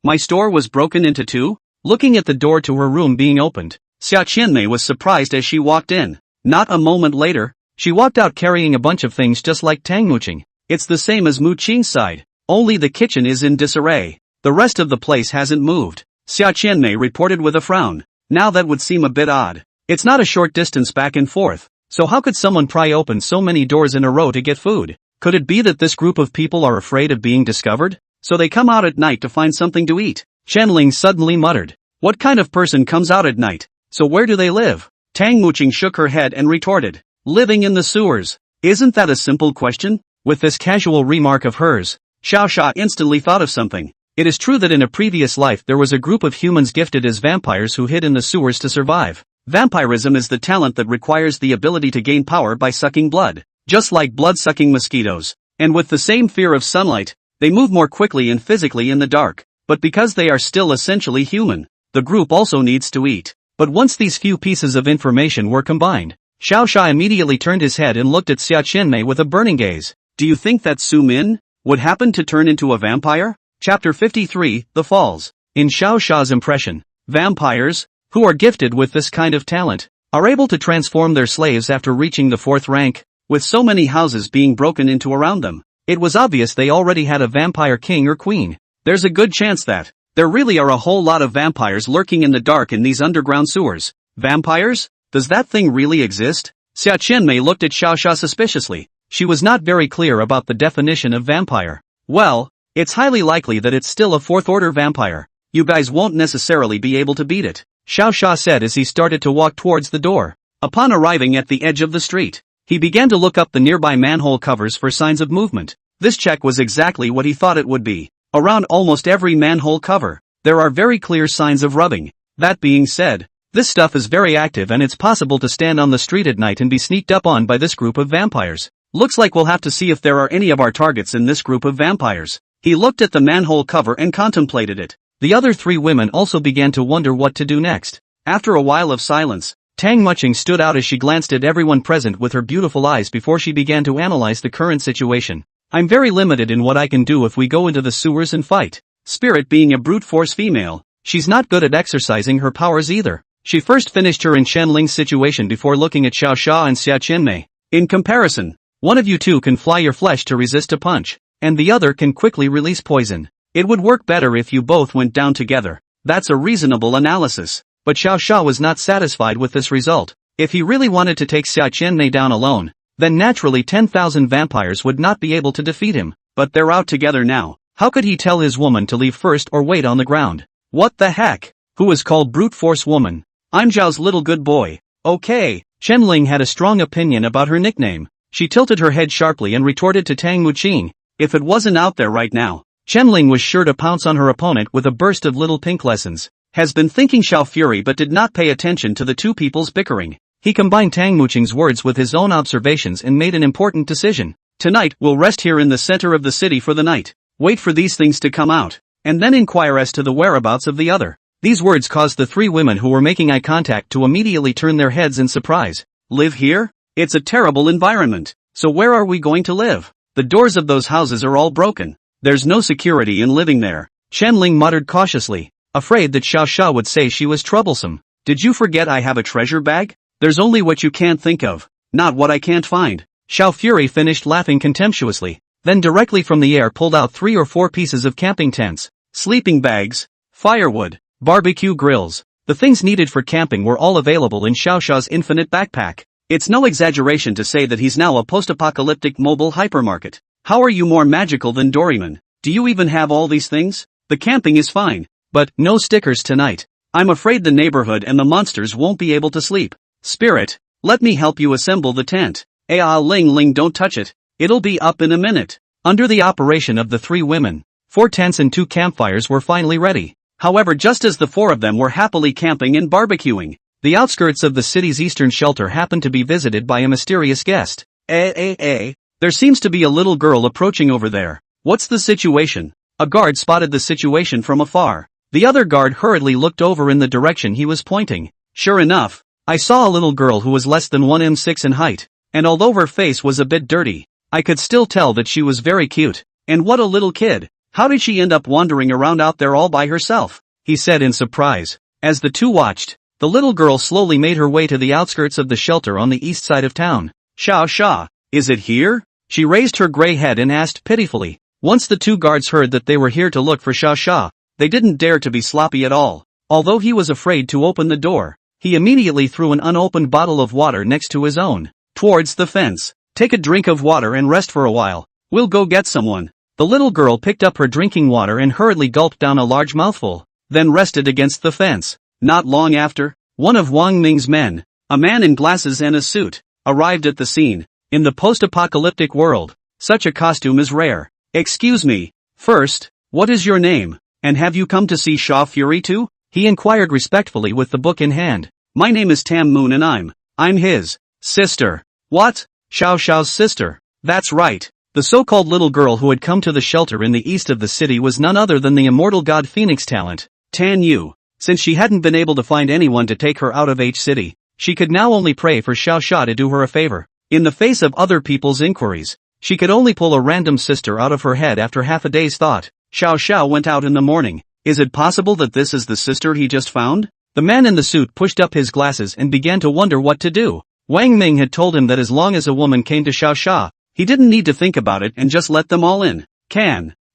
S1: My store was broken into 2? Looking at the door to her room being opened, Xia Qianmei was surprised as she walked in. Not a moment later, she walked out carrying a bunch of things just like Tang Muqing. It's the same as Mu Qing's side, only the kitchen is in disarray. The rest of the place hasn't moved. Xia Qianmei reported with a frown. Now that would seem a bit odd. It's not a short distance back and forth, so how could someone pry open so many doors in a row to get food? Could it be that this group of people are afraid of being discovered? So they come out at night to find something to eat? Chen Ling suddenly muttered. What kind of person comes out at night? So where do they live? Tang Muqing shook her head and retorted. Living in the sewers. Isn't that a simple question? With this casual remark of hers, Xiaoxia instantly thought of something. It is true that in a previous life there was a group of humans gifted as vampires who hid in the sewers to survive. Vampirism is the talent that requires the ability to gain power by sucking blood, just like blood-sucking mosquitoes. And with the same fear of sunlight, they move more quickly and physically in the dark. But because they are still essentially human, the group also needs to eat. But once these few pieces of information were combined, Xiaoxia immediately turned his head and looked at Xia Qianmei with a burning gaze. Do you think that Su-min would happen to turn into a vampire? Chapter 53, The Falls. In Xiaoxia's impression, vampires, who are gifted with this kind of talent, are able to transform their slaves after reaching the 4th rank, with so many houses being broken into around them. It was obvious they already had a vampire king or queen. There's a good chance that there really are a whole lot of vampires lurking in the dark in these underground sewers. Vampires? Does that thing really exist? Xia Qianmei looked at Xiaoxia suspiciously. She was not very clear about the definition of vampire. Well, it's highly likely that it's still a 4th-order vampire. You guys won't necessarily be able to beat it, Xiaoxia said as he started to walk towards the door. Upon arriving at the edge of the street, he began to look up the nearby manhole covers for signs of movement. This check was exactly what he thought it would be. Around almost every manhole cover, there are very clear signs of rubbing. That being said, this stuff is very active and it's possible to stand on the street at night and be sneaked up on by this group of vampires. Looks like we'll have to see if there are any of our targets in this group of vampires. He looked at the manhole cover and contemplated it. The other three women also began to wonder what to do next. After a while of silence, Tang Muching stood out as she glanced at everyone present with her beautiful eyes before she began to analyze the current situation. I'm very limited in what I can do if we go into the sewers and fight. Spirit being a brute force female, she's not good at exercising her powers either. She first finished her and Shenling's situation before looking at Xiao Xia and Xia Qianmei. In comparison, one of you two can fly your flesh to resist a punch, and the other can quickly release poison. It would work better if you both went down together. That's a reasonable analysis. But Xiao Xia was not satisfied with this result. If he really wanted to take Xia Qianmei down alone, then naturally 10,000 vampires would not be able to defeat him. But they're out together now. How could he tell his woman to leave first or wait on the ground? What the heck? Who is called brute force woman? I'm Zhao's little good boy. Okay. Shenling had a strong opinion about her nickname. She tilted her head sharply and retorted to Tang Muqing. If it wasn't out there right now, Shenling was sure to pounce on her opponent with a burst of little pink lessons. Has been thinking Xiao Fury but did not pay attention to the two people's bickering. He combined Tang Muqing's words with his own observations and made an important decision. Tonight we'll rest here in the center of the city for the night. Wait for these things to come out, and then inquire as to the whereabouts of the other. These words caused the three women who were making eye contact to immediately turn their heads in surprise. Live here? It's a terrible environment. So where are we going to live? The doors of those houses are all broken. There's no security in living there. Shenling muttered cautiously, afraid that Xiao Xia would say she was troublesome. Did you forget I have a treasure bag? There's only what you can't think of, not what I can't find. Xiao Fury finished laughing contemptuously, then directly from the air pulled out 3 or 4 pieces of camping tents, sleeping bags, firewood, barbecue grills. The things needed for camping were all available in Xiao Xia's infinite backpack. It's no exaggeration to say that he's now a post-apocalyptic mobile hypermarket. How are you more magical than Doraemon? Do you even have all these things? The camping is fine, but no stickers tonight. I'm afraid the neighborhood and the monsters won't be able to sleep. Spirit, let me help you assemble the tent. Ling Ling, don't touch it. It'll be up in a minute. Under the operation of the 3 women, 4 tents and 2 campfires were finally ready. However, just as the 4 of them were happily camping and barbecuing, the outskirts of the city's eastern shelter happened to be visited by a mysterious guest. There seems to be a little girl approaching over there. What's the situation? A guard spotted the situation from afar. The other guard hurriedly looked over in the direction he was pointing. Sure enough, I saw a little girl who was less than 1m6 in height, and although her face was a bit dirty, I could still tell that she was very cute. And what a little kid! How did she end up wandering around out there all by herself? He said in surprise. As the two watched, the little girl slowly made her way to the outskirts of the shelter on the east side of town. Xiao Xia, is it here? She raised her gray head and asked pitifully. Once the 2 guards heard that they were here to look for Xiao Xia, they didn't dare to be sloppy at all. Although he was afraid to open the door, he immediately threw an unopened bottle of water next to his own, towards the fence. Take a drink of water and rest for a while. We'll go get someone. The little girl picked up her drinking water and hurriedly gulped down a large mouthful, then rested against the fence. Not long after, one of Wang Ming's men, a man in glasses and a suit, arrived at the scene. In the post-apocalyptic world, such a costume is rare. Excuse me, first, what is your name, and have you come to see Xiao Fury too? He inquired respectfully with the book in hand. My name is Tam Moon and I'm his sister. What? Xiao Xiao's sister. That's right. The so-called little girl who had come to the shelter in the east of the city was none other than the immortal god Phoenix Talent, Tan Yu. Since she hadn't been able to find anyone to take her out of H City, she could now only pray for Xiao Xia to do her a favor. In the face of other people's inquiries, she could only pull a random sister out of her head after half a day's thought. Xiao Xia went out in the morning. Is it possible that this is the sister he just found? The man in the suit pushed up his glasses and began to wonder what to do. Wang Ming had told him that as long as a woman came to Xiao Xia, he didn't need to think about it and just let them all in.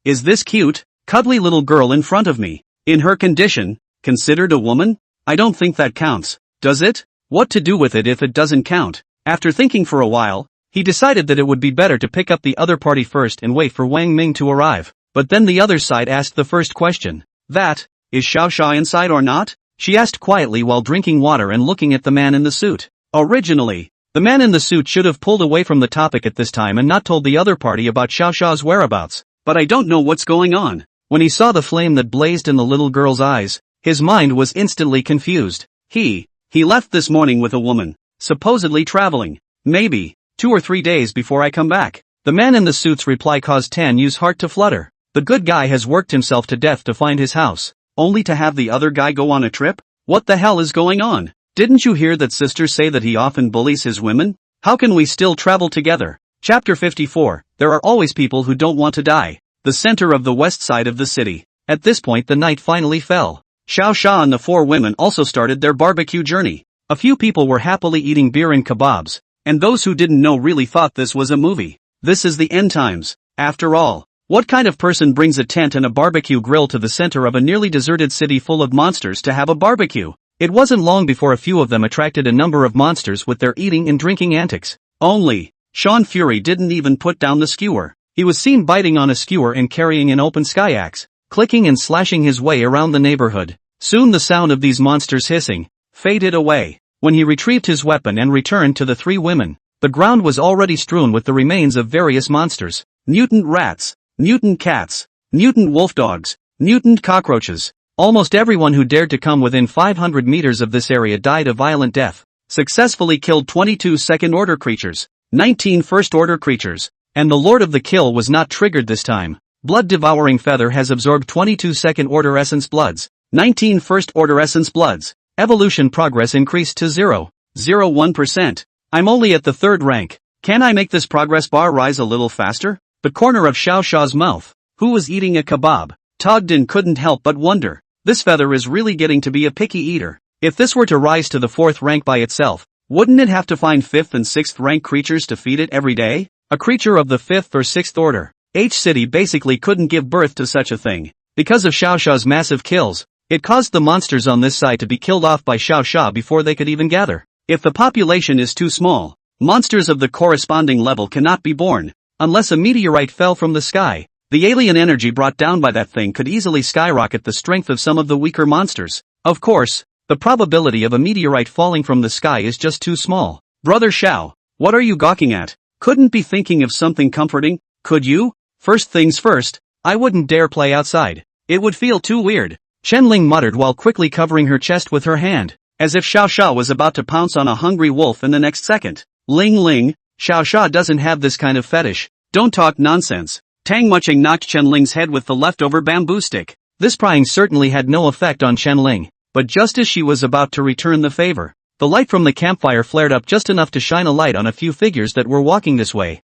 S1: Is this cute, cuddly little girl in front of me, in her condition, considered a woman? I don't think that counts, does it? What to do with it if it doesn't count? After thinking for a while, he decided that it would be better to pick up the other party first and wait for Wang Ming to arrive. But then the other side asked the first question. Is Xiao Xia inside or not? She asked quietly while drinking water and looking at the man in the suit. Originally, the man in the suit should have pulled away from the topic at this time and not told the other party about Xiao Xia's whereabouts. But I don't know what's going on. When he saw the flame that blazed in the little girl's eyes, his mind was instantly confused. He left this morning with a woman, supposedly traveling. Maybe 2 or 3 days before I come back. The man in the suit's reply caused Tan Yu's heart to flutter. The good guy has worked himself to death to find his house, only to have the other guy go on a trip? What the hell is going on? Didn't you hear that sisters say that he often bullies his women? How can we still travel together? Chapter 54, There are always people who don't want to die. The center of the west side of the city. At this point the night finally fell. Xiao Xia and the 4 women also started their barbecue journey. A few people were happily eating beer and kebabs, and those who didn't know really thought this was a movie. This is the end times. After all, what kind of person brings a tent and a barbecue grill to the center of a nearly deserted city full of monsters to have a barbecue? It wasn't long before a few of them attracted a number of monsters with their eating and drinking antics. Only, Sean Fury didn't even put down the skewer. He was seen biting on a skewer and carrying an open sky axe, clicking and slashing his way around the neighborhood. Soon the sound of these monsters hissing faded away. When he retrieved his weapon and returned to the 3 women, the ground was already strewn with the remains of various monsters. Mutant rats, mutant cats, mutant wolf dogs, mutant cockroaches. Almost everyone who dared to come within 500 meters of this area died a violent death. Successfully killed 22 second-order creatures, 19 first-order creatures, and the Lord of the Kill was not triggered this time. Blood-devouring feather has absorbed 22 second-order essence bloods, 19 first-order essence bloods. Evolution progress increased to 0.01%. I'm only at the 3rd rank. Can I make this progress bar rise a little faster? The corner of Xiao Xia's mouth, who was eating a kebab, tugged and couldn't help but wonder. This feather is really getting to be a picky eater. If this were to rise to the 4th rank by itself, wouldn't it have to find 5th and 6th rank creatures to feed it every day? A creature of the 5th or 6th order. H City basically couldn't give birth to such a thing. Because of Xiao Xia's massive kills, it caused the monsters on this side to be killed off by Xiao Xia before they could even gather. If the population is too small, monsters of the corresponding level cannot be born, unless a meteorite fell from the sky. The alien energy brought down by that thing could easily skyrocket the strength of some of the weaker monsters. Of course, the probability of a meteorite falling from the sky is just too small. Brother Xiao, what are you gawking at? Couldn't be thinking of something comforting, could you? First things first, I wouldn't dare play outside. It would feel too weird. Chen-Ling muttered while quickly covering her chest with her hand, as if Xiao Xia was about to pounce on a hungry wolf in the next second. Ling Ling, Xiao Xia doesn't have this kind of fetish. Don't talk nonsense. Tang Muching knocked Chen-Ling's head with the leftover bamboo stick. This prying certainly had no effect on Chen-Ling, but just as she was about to return the favor, the light from the campfire flared up just enough to shine a light on a few figures that were walking this way.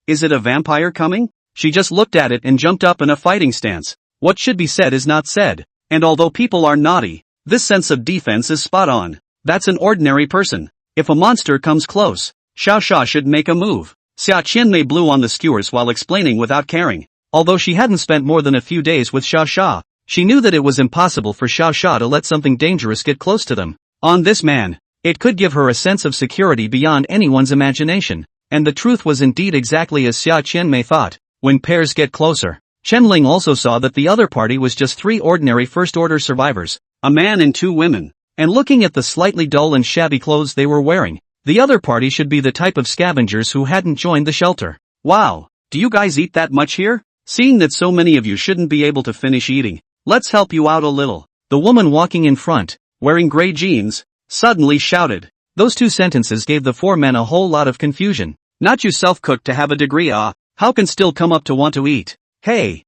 S1: Is it a vampire coming? She just looked at it and jumped up in a fighting stance. What should be said is not said. And although people are naughty, this sense of defense is spot on. That's an ordinary person. If a monster comes close, Xiao Xia should make a move. Xia Qianmei blew on the skewers while explaining without caring. Although she hadn't spent more than a few days with Xiao Xia, she knew that it was impossible for Xiao Xia to let something dangerous get close to them. On this man, it could give her a sense of security beyond anyone's imagination. And the truth was indeed exactly as Xia Qianmei thought. When pairs get closer, Chen-Ling also saw that the other party was just 3 ordinary first-order survivors, a man and 2 women. And looking at the slightly dull and shabby clothes they were wearing, the other party should be the type of scavengers who hadn't joined the shelter. Wow, do you guys eat that much here? Seeing that so many of you shouldn't be able to finish eating, let's help you out a little. The woman walking in front, wearing gray jeans, suddenly shouted. Those 2 sentences gave the 4 men a whole lot of confusion. Not you self-cooked to have a degree, how can still come up to want to eat? Hey,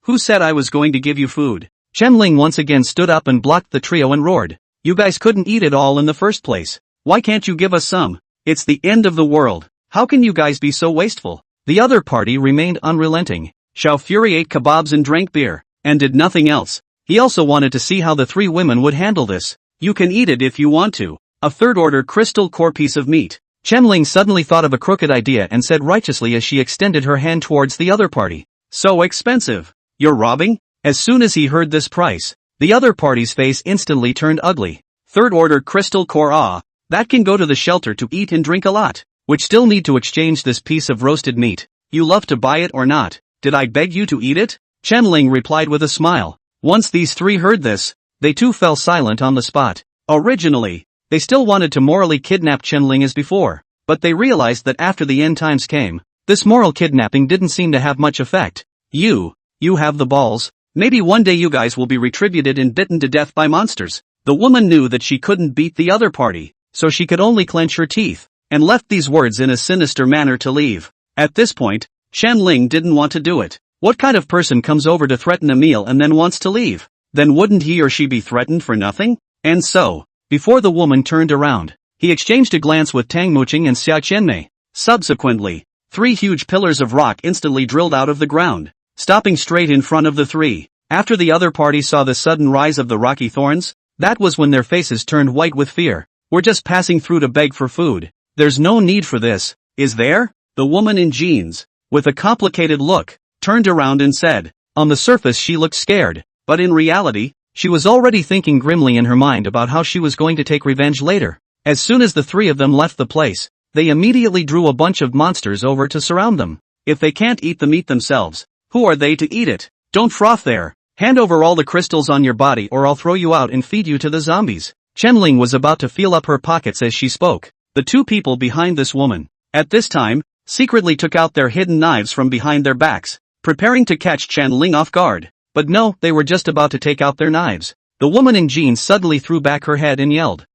S1: who said I was going to give you food? Chen-Ling once again stood up and blocked the trio and roared. You guys couldn't eat it all in the first place. Why can't you give us some? It's the end of the world. How can you guys be so wasteful? The other party remained unrelenting. Xiao Fury ate kebabs and drank beer, and did nothing else. He also wanted to see how the 3 women would handle this. You can eat it if you want to. A 3rd-order crystal core piece of meat. Chen-Ling suddenly thought of a crooked idea and said righteously as she extended her hand towards the other party. So expensive. You're robbing? As soon as he heard this price, the other party's face instantly turned ugly. 3rd-order crystal core, that can go to the shelter to eat and drink a lot, which still need to exchange this piece of roasted meat. You love to buy it or not? Did I beg you to eat it? Chen-Ling replied with a smile. Once these 3 heard this, they too fell silent on the spot. Originally, they still wanted to morally kidnap Chen-Ling as before, but they realized that after the end times came, this moral kidnapping didn't seem to have much effect. You have the balls. Maybe one day you guys will be retributed and bitten to death by monsters. The woman knew that she couldn't beat the other party, so she could only clench her teeth, and left these words in a sinister manner to leave. At this point, Chen Ling didn't want to do it. What kind of person comes over to threaten a meal and then wants to leave? Then wouldn't he or she be threatened for nothing? And so, before the woman turned around, he exchanged a glance with Tang Muqing and Xia Qianmei. Subsequently, 3 huge pillars of rock instantly drilled out of the ground, stopping straight in front of the 3. After the other party saw the sudden rise of the rocky thorns, that was when their faces turned white with fear. We're just passing through to beg for food. There's no need for this, is there? The woman in jeans, with a complicated look, turned around and said. On the surface she looked scared, but in reality, she was already thinking grimly in her mind about how she was going to take revenge later. As soon as the 3 of them left the place, they immediately drew a bunch of monsters over to surround them. If they can't eat the meat themselves, who are they to eat it? Don't froth there. Hand over all the crystals on your body or I'll throw you out and feed you to the zombies. Chen Ling was about to feel up her pockets as she spoke. The 2 people behind this woman, at this time, secretly took out their hidden knives from behind their backs, preparing to catch Chen Ling off guard. But no, they were just about to take out their knives. The woman in jeans suddenly threw back her head and yelled.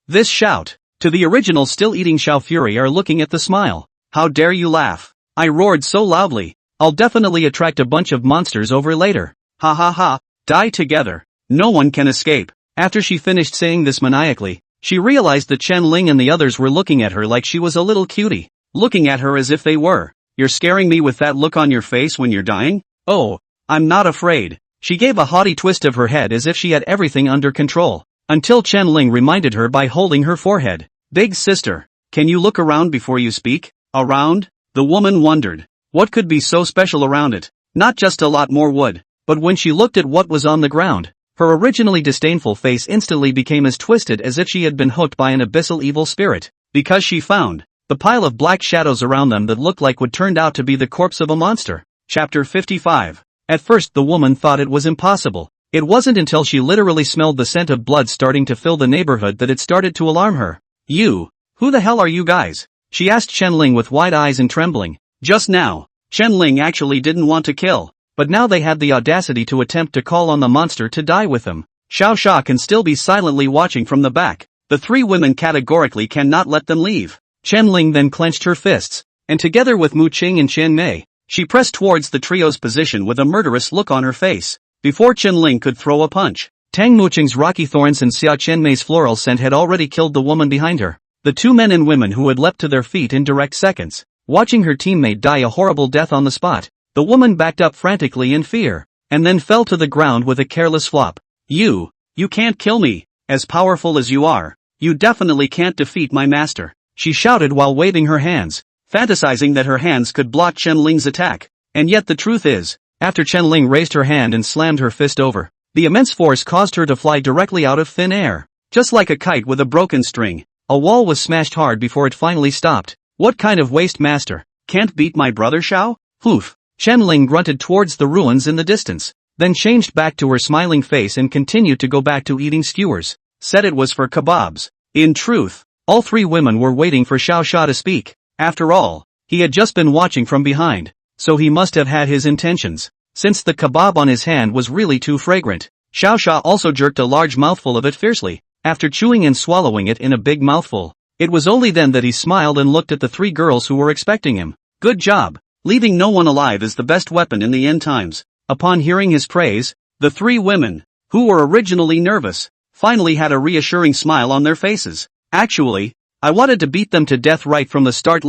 S1: This shout. To the original still eating Xiao Fury are looking at the smile. How dare you laugh? I roared so loudly. I'll definitely attract a bunch of monsters over later. Ha ha ha, die together. No one can escape. After she finished saying this maniacally, she realized that Chen Ling and the others were looking at her like she was a little cutie. Looking at her as if they were. You're scaring me with that look on your face when you're dying? Oh, I'm not afraid. She gave a haughty twist of her head as if she had everything under control. Until Chen Ling reminded her by holding her forehead. Big sister, can you look around before you speak? Around? The woman wondered. What could be so special around it? Not just a lot more wood. But when she looked at what was on the ground, her originally disdainful face instantly became as twisted as if she had been hooked by an abyssal evil spirit. Because she found the pile of black shadows around them that looked like what turned out to be the corpse of a monster. Chapter 55. At first the woman thought it was impossible. It wasn't until she literally smelled the scent of blood starting to fill the neighborhood that it started to alarm her. Who the hell are you guys? She asked Chen Ling with wide eyes and trembling. Just now, Chen Ling actually didn't want to kill, but now they had the audacity to attempt to call on the monster to die with them. Xiao Sha can still be silently watching from the back. The 3 women categorically cannot let them leave. Chen Ling then clenched her fists, and together with Mu Qing and Qian Mei, she pressed towards the trio's position with a murderous look on her face. Before Chen Ling could throw a punch, Tang Muqing's rocky thorns and Xia Qianmei's floral scent had already killed the woman behind her. The 2 men and women who had leapt to their feet in direct seconds, watching her teammate die a horrible death on the spot. The woman backed up frantically in fear, and then fell to the ground with a careless flop. You can't kill me. As powerful as you are, you definitely can't defeat my master. She shouted while waving her hands, fantasizing that her hands could block Chen Ling's attack. And yet the truth is, after Chen Ling raised her hand and slammed her fist over, the immense force caused her to fly directly out of thin air. Just like a kite with a broken string, a wall was smashed hard before it finally stopped. What kind of waste master? Can't beat my brother Xiao? Hoof. Chen Ling grunted towards the ruins in the distance, then changed back to her smiling face and continued to go back to eating skewers. Said it was for kebabs. In truth, all 3 women were waiting for Xiao Sha to speak. After all, he had just been watching from behind, so he must have had his intentions. Since the kebab on his hand was really too fragrant, Xiao Sha also jerked a large mouthful of it fiercely, after chewing and swallowing it in a big mouthful. It was only then that he smiled and looked at the 3 girls who were expecting him. Good job. Leaving no one alive is the best weapon in the end times. Upon hearing his praise, the 3 women, who were originally nervous, finally had a reassuring smile on their faces. Actually, I wanted to beat them to death right from the start.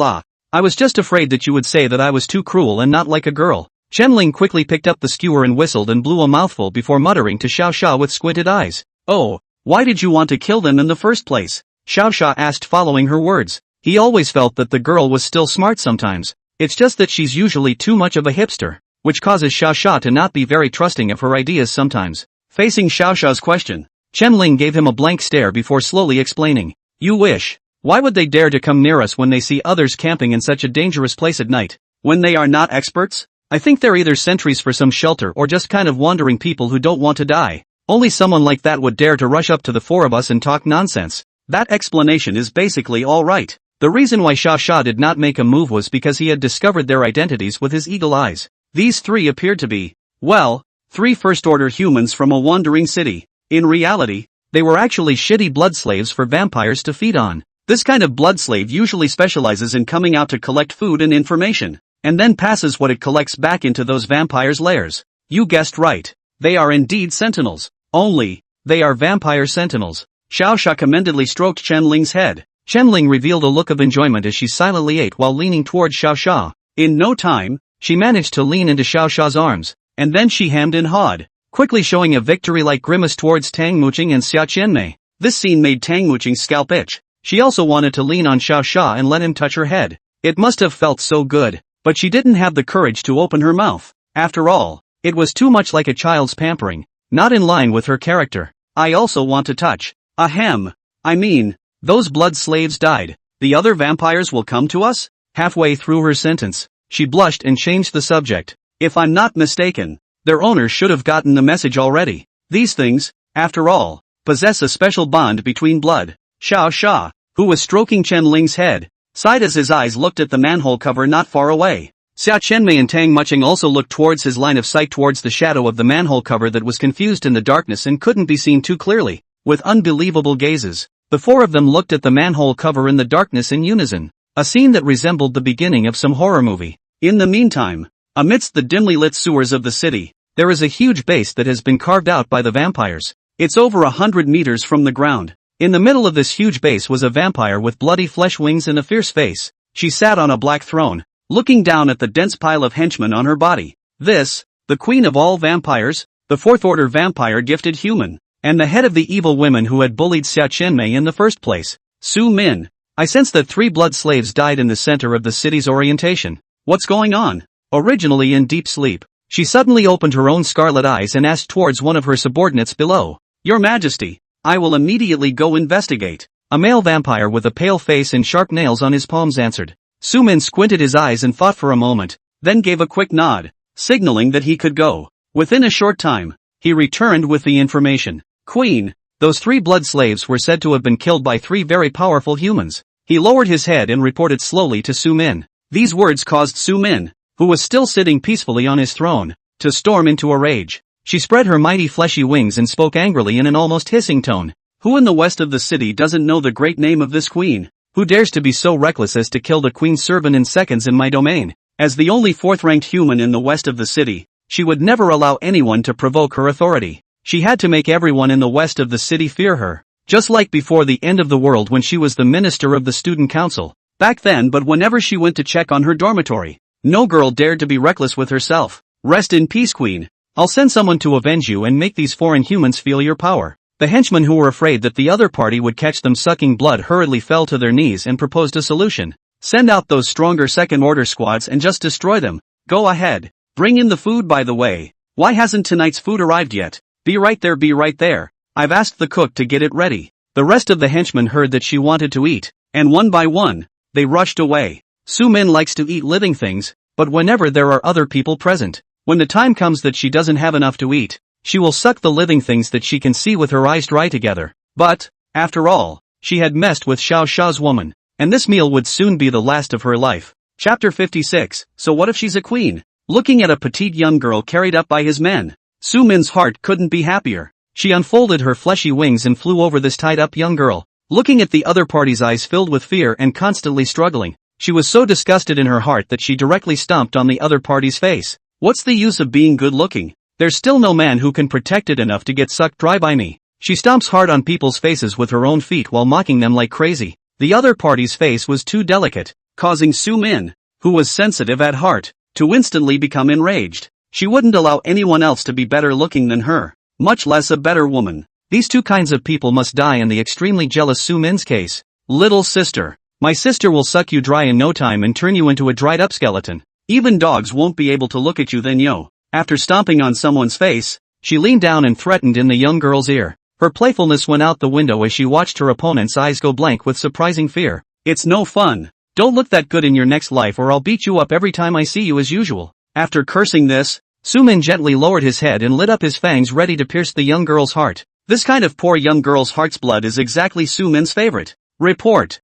S1: I was just afraid that you would say that I was too cruel and not like a girl. Chen Ling quickly picked up the skewer and whistled and blew a mouthful before muttering to Xiao Sha with squinted eyes. Oh, why did you want to kill them in the first place? Xiao Sha asked following her words. He always felt that the girl was still smart sometimes. It's just that she's usually too much of a hipster, which causes Xiao Sha to not be very trusting of her ideas sometimes. Facing Xiao Sha's question, Chen Ling gave him a blank stare before slowly explaining. You wish. Why would they dare to come near us when they see others camping in such a dangerous place at night? When they are not experts? I think they're either sentries for some shelter or just kind of wandering people who don't want to die. Only someone like that would dare to rush up to the 4 of us and talk nonsense. That explanation is basically all right. The reason why Xiao Sha did not make a move was because he had discovered their identities with his eagle eyes. These 3 appeared to be, 3 first-order humans from a wandering city. In reality, they were actually shitty blood slaves for vampires to feed on. This kind of blood slave usually specializes in coming out to collect food and information. and then passes what it collects back into those vampires' lairs. You guessed right. They are indeed sentinels. Only, they are vampire sentinels. Xiao Sha commendedly stroked Chen Ling's head. Chen Ling revealed a look of enjoyment as she silently ate while leaning towards Xiao Sha. In no time, she managed to lean into Xiao Sha's arms, and then she hemmed and hawed, quickly showing a victory-like grimace towards Tang Muqing and Xia Qianmei. This scene made Tang Muqing's scalp itch. She also wanted to lean on Xiao Sha and let him touch her head. It must have felt so good, but she didn't have the courage to open her mouth. After all, it was too much like a child's pampering, not in line with her character. I also want to touch. Ahem. I mean, those blood slaves died. The other vampires will come to us? Halfway through her sentence, she blushed and changed the subject. If I'm not mistaken, their owners should have gotten the message already. These things, after all, possess a special bond between blood. Xiao Sha, who was stroking Chen Ling's head, sighed as his eyes looked at the manhole cover not far away. Xia Qianmei and Tang Muqing also looked towards his line of sight towards the shadow of the manhole cover that was confused in the darkness and couldn't be seen too clearly. With unbelievable gazes, the four of them looked at the manhole cover in the darkness in unison, a scene that resembled the beginning of some horror movie. In the meantime, amidst the dimly lit sewers of the city, there is a huge base that has been carved out by the vampires. It's over 100 meters from the ground. In the middle of this huge base was a vampire with bloody flesh wings and a fierce face. She sat on a black throne, looking down at the dense pile of henchmen on her body. This, the queen of all vampires, the fourth-order vampire gifted human, and the head of the evil women who had bullied Xia Qianmei in the first place. Su Min. I sense that 3 blood slaves died in the center of the city's orientation. What's going on? Originally in deep sleep, she suddenly opened her own scarlet eyes and asked towards one of her subordinates below. Your Majesty, I will immediately go investigate. A male vampire with a pale face and sharp nails on his palms answered. Su Min squinted his eyes and thought for a moment, then gave a quick nod, signaling that he could go. Within a short time, he returned with the information. Queen, those 3 blood slaves were said to have been killed by 3 very powerful humans. He lowered his head and reported slowly to Su Min. These words caused Su Min, who was still sitting peacefully on his throne, to storm into a rage. She spread her mighty fleshy wings and spoke angrily in an almost hissing tone. Who in the west of the city doesn't know the great name of this queen? Who dares to be so reckless as to kill the queen's servant in seconds in my domain? As the only 4th-ranked human in the west of the city, she would never allow anyone to provoke her authority. She had to make everyone in the west of the city fear her. Just like before the end of the world when she was the minister of the student council. Back then, but whenever she went to check on her dormitory, no girl dared to be reckless with herself. Rest in peace, queen. I'll send someone to avenge you and make these foreign humans feel your power. The henchmen who were afraid that the other party would catch them sucking blood hurriedly fell to their knees and proposed a solution. Send out those stronger second-order squads and just destroy them. Go ahead. Bring in the food, by the way. Why hasn't tonight's food arrived yet? Be right there, be right there. I've asked the cook to get it ready. The rest of the henchmen heard that she wanted to eat, and one by one, they rushed away. Su Min likes to eat living things, but whenever there are other people present, when the time comes that she doesn't have enough to eat, she will suck the living things that she can see with her eyes dry together. But, after all, she had messed with Xiao Sha's woman, and this meal would soon be the last of her life. Chapter 56. So what if she's a queen? Looking at a petite young girl carried up by his men, Su Min's heart couldn't be happier. She unfolded her fleshy wings and flew over this tied-up young girl. Looking at the other party's eyes filled with fear and constantly struggling, she was so disgusted in her heart that she directly stomped on the other party's face. What's the use of being good-looking? There's still no man who can protect it enough to get sucked dry by me. She stomps hard on people's faces with her own feet while mocking them like crazy. The other party's face was too delicate, causing Su Min, who was sensitive at heart, to instantly become enraged. She wouldn't allow anyone else to be better looking than her, much less a better woman. These two kinds of people must die in the extremely jealous Su Min's case. Little sister, my sister will suck you dry in no time and turn you into a dried-up skeleton. Even dogs won't be able to look at you then, yo. After stomping on someone's face, she leaned down and threatened in the young girl's ear. Her playfulness went out the window as she watched her opponent's eyes go blank with surprising fear. It's no fun. Don't look that good in your next life or I'll beat you up every time I see you as usual. After cursing this, Su Min gently lowered his head and lit up his fangs ready to pierce the young girl's heart. This kind of poor young girl's heart's blood is exactly Su Min's favorite. Report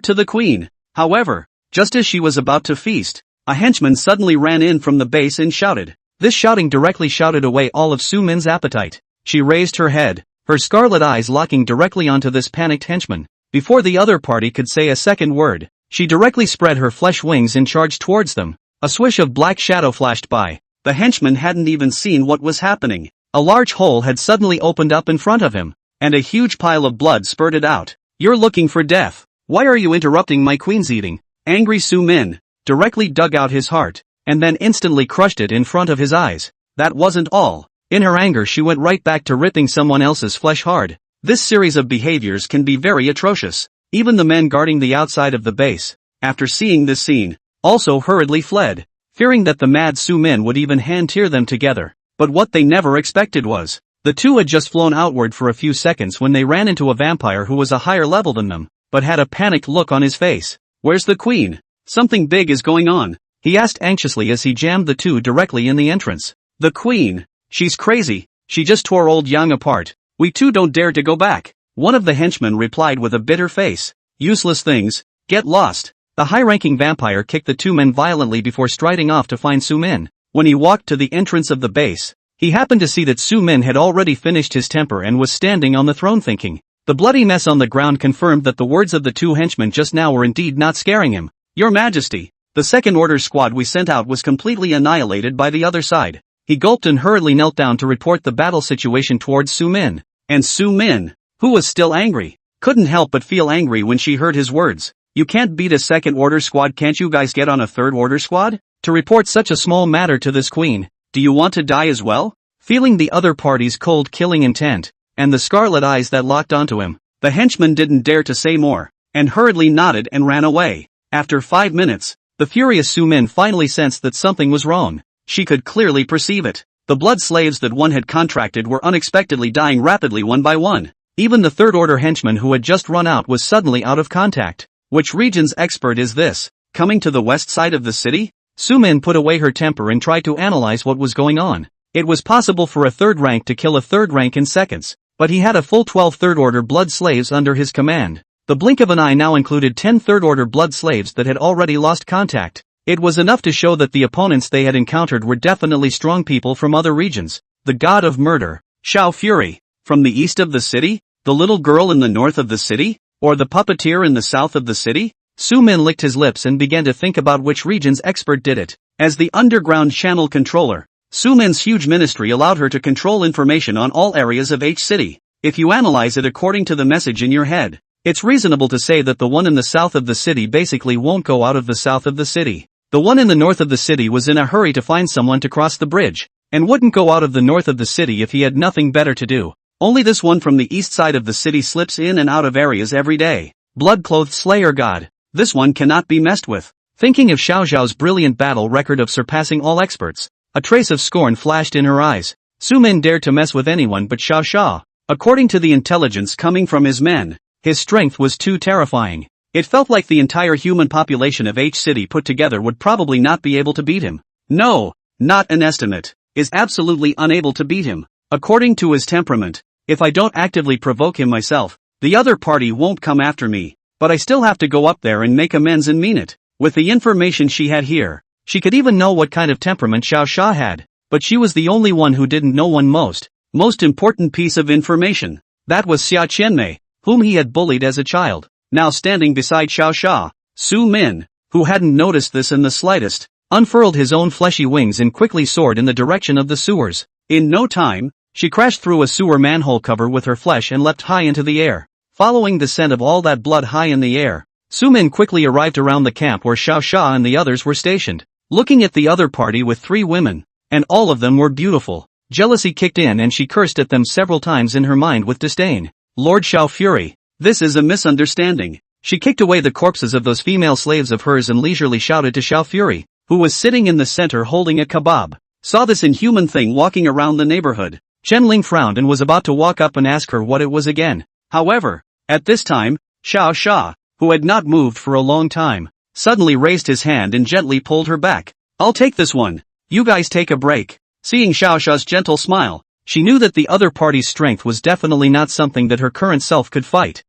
S1: to the queen. However, just as she was about to feast, a henchman suddenly ran in from the base and shouted. This shouting directly shouted away all of Su Min's appetite. She raised her head, her scarlet eyes locking directly onto this panicked henchman. Before the other party could say a second word, she directly spread her flesh wings and charged towards them. A swish of black shadow flashed by. The henchman hadn't even seen what was happening. A large hole had suddenly opened up in front of him, and a huge pile of blood spurted out. "You're looking for death. Why are you interrupting my queen's eating?" Angry Su Min directly dug out his heart, and then instantly crushed it in front of his eyes. That wasn't all. In her anger she went right back to ripping someone else's flesh hard. This series of behaviors can be very atrocious. Even the men guarding the outside of the base, after seeing this scene, also hurriedly fled, fearing that the mad Su Min would even hand-tear them together. But what they never expected was, the two had just flown outward for a few seconds when they ran into a vampire who was a higher level than them, but had a panicked look on his face. "Where's the queen? Something big is going on," he asked anxiously as he jammed the two directly in the entrance. "The queen? She's crazy. She just tore old Yang apart. We two don't dare to go back," one of the henchmen replied with a bitter face. "Useless things, get lost." The high-ranking vampire kicked the two men violently before striding off to find Su Min. When he walked to the entrance of the base, he happened to see that Su Min had already finished his temper and was standing on the throne thinking. The bloody mess on the ground confirmed that the words of the two henchmen just now were indeed not scaring him. "Your Majesty, the second order squad we sent out was completely annihilated by the other side." He gulped and hurriedly knelt down to report the battle situation towards Su Min. And Su Min, who was still angry, couldn't help but feel angry when she heard his words. "You can't beat a second order squad, can't you guys get on a third order squad? To report such a small matter to this queen, do you want to die as well?" Feeling the other party's cold killing intent, and the scarlet eyes that locked onto him, the henchman didn't dare to say more, and hurriedly nodded and ran away. After 5 minutes, the furious Su Min finally sensed that something was wrong. She could clearly perceive it. The blood slaves that one had contracted were unexpectedly dying rapidly one by one. Even the third-order henchman who had just run out was suddenly out of contact. Which region's expert is this? Coming to the west side of the city? Su Min put away her temper and tried to analyze what was going on. It was possible for a third rank to kill a third rank in seconds, but he had a full 12 third-order blood slaves under his command. The blink of an eye now included 10 third-order blood slaves that had already lost contact. It was enough to show that the opponents they had encountered were definitely strong people from other regions. The god of murder, Xiao Fury, from the east of the city? The little girl in the north of the city? Or the puppeteer in the south of the city? Su Min licked his lips and began to think about which region's expert did it. As the underground channel controller, Su Min's huge ministry allowed her to control information on all areas of H city. If you analyze it according to the message in your head, it's reasonable to say that the one in the south of the city basically won't go out of the south of the city. The one in the north of the city was in a hurry to find someone to cross the bridge, and wouldn't go out of the north of the city if he had nothing better to do. Only this one from the east side of the city slips in and out of areas every day. Blood-clothed slayer god. This one cannot be messed with. Thinking of Xiao Zhao's brilliant battle record of surpassing all experts, a trace of scorn flashed in her eyes. Su Min dared to mess with anyone but Xiao Zhao. According to the intelligence coming from his men, his strength was too terrifying. It felt like the entire human population of H city put together would probably not be able to beat him. No, not an estimate, is absolutely unable to beat him. According to his temperament, if I don't actively provoke him myself, the other party won't come after me, but I still have to go up there and make amends and mean it. With the information she had here, she could even know what kind of temperament Xiao Sha had, but she was the only one who didn't know one most important piece of information. That was Xia Qianmei, whom he had bullied as a child. Now standing beside Xiao Sha, Su Min, who hadn't noticed this in the slightest, unfurled his own fleshy wings and quickly soared in the direction of the sewers. In no time, she crashed through a sewer manhole cover with her flesh and leapt high into the air. Following the scent of all that blood high in the air, Su Min quickly arrived around the camp where Xiao Sha and the others were stationed, looking at the other party with 3 women, and all of them were beautiful. Jealousy kicked in and she cursed at them several times in her mind with disdain. Lord Xiao Fury, this is a misunderstanding. She kicked away the corpses of those female slaves of hers and leisurely shouted to Xiao Fury, who was sitting in the center holding a kebab. Saw this inhuman thing walking around the neighborhood. Chen Ling frowned and was about to walk up and ask her what it was again. However, at this time, Xiao Sha, who had not moved for a long time, suddenly raised his hand and gently pulled her back. I'll take this one. You guys take a break. Seeing Xiao Sha's gentle smile, she knew that the other party's strength was definitely not something that her current self could fight.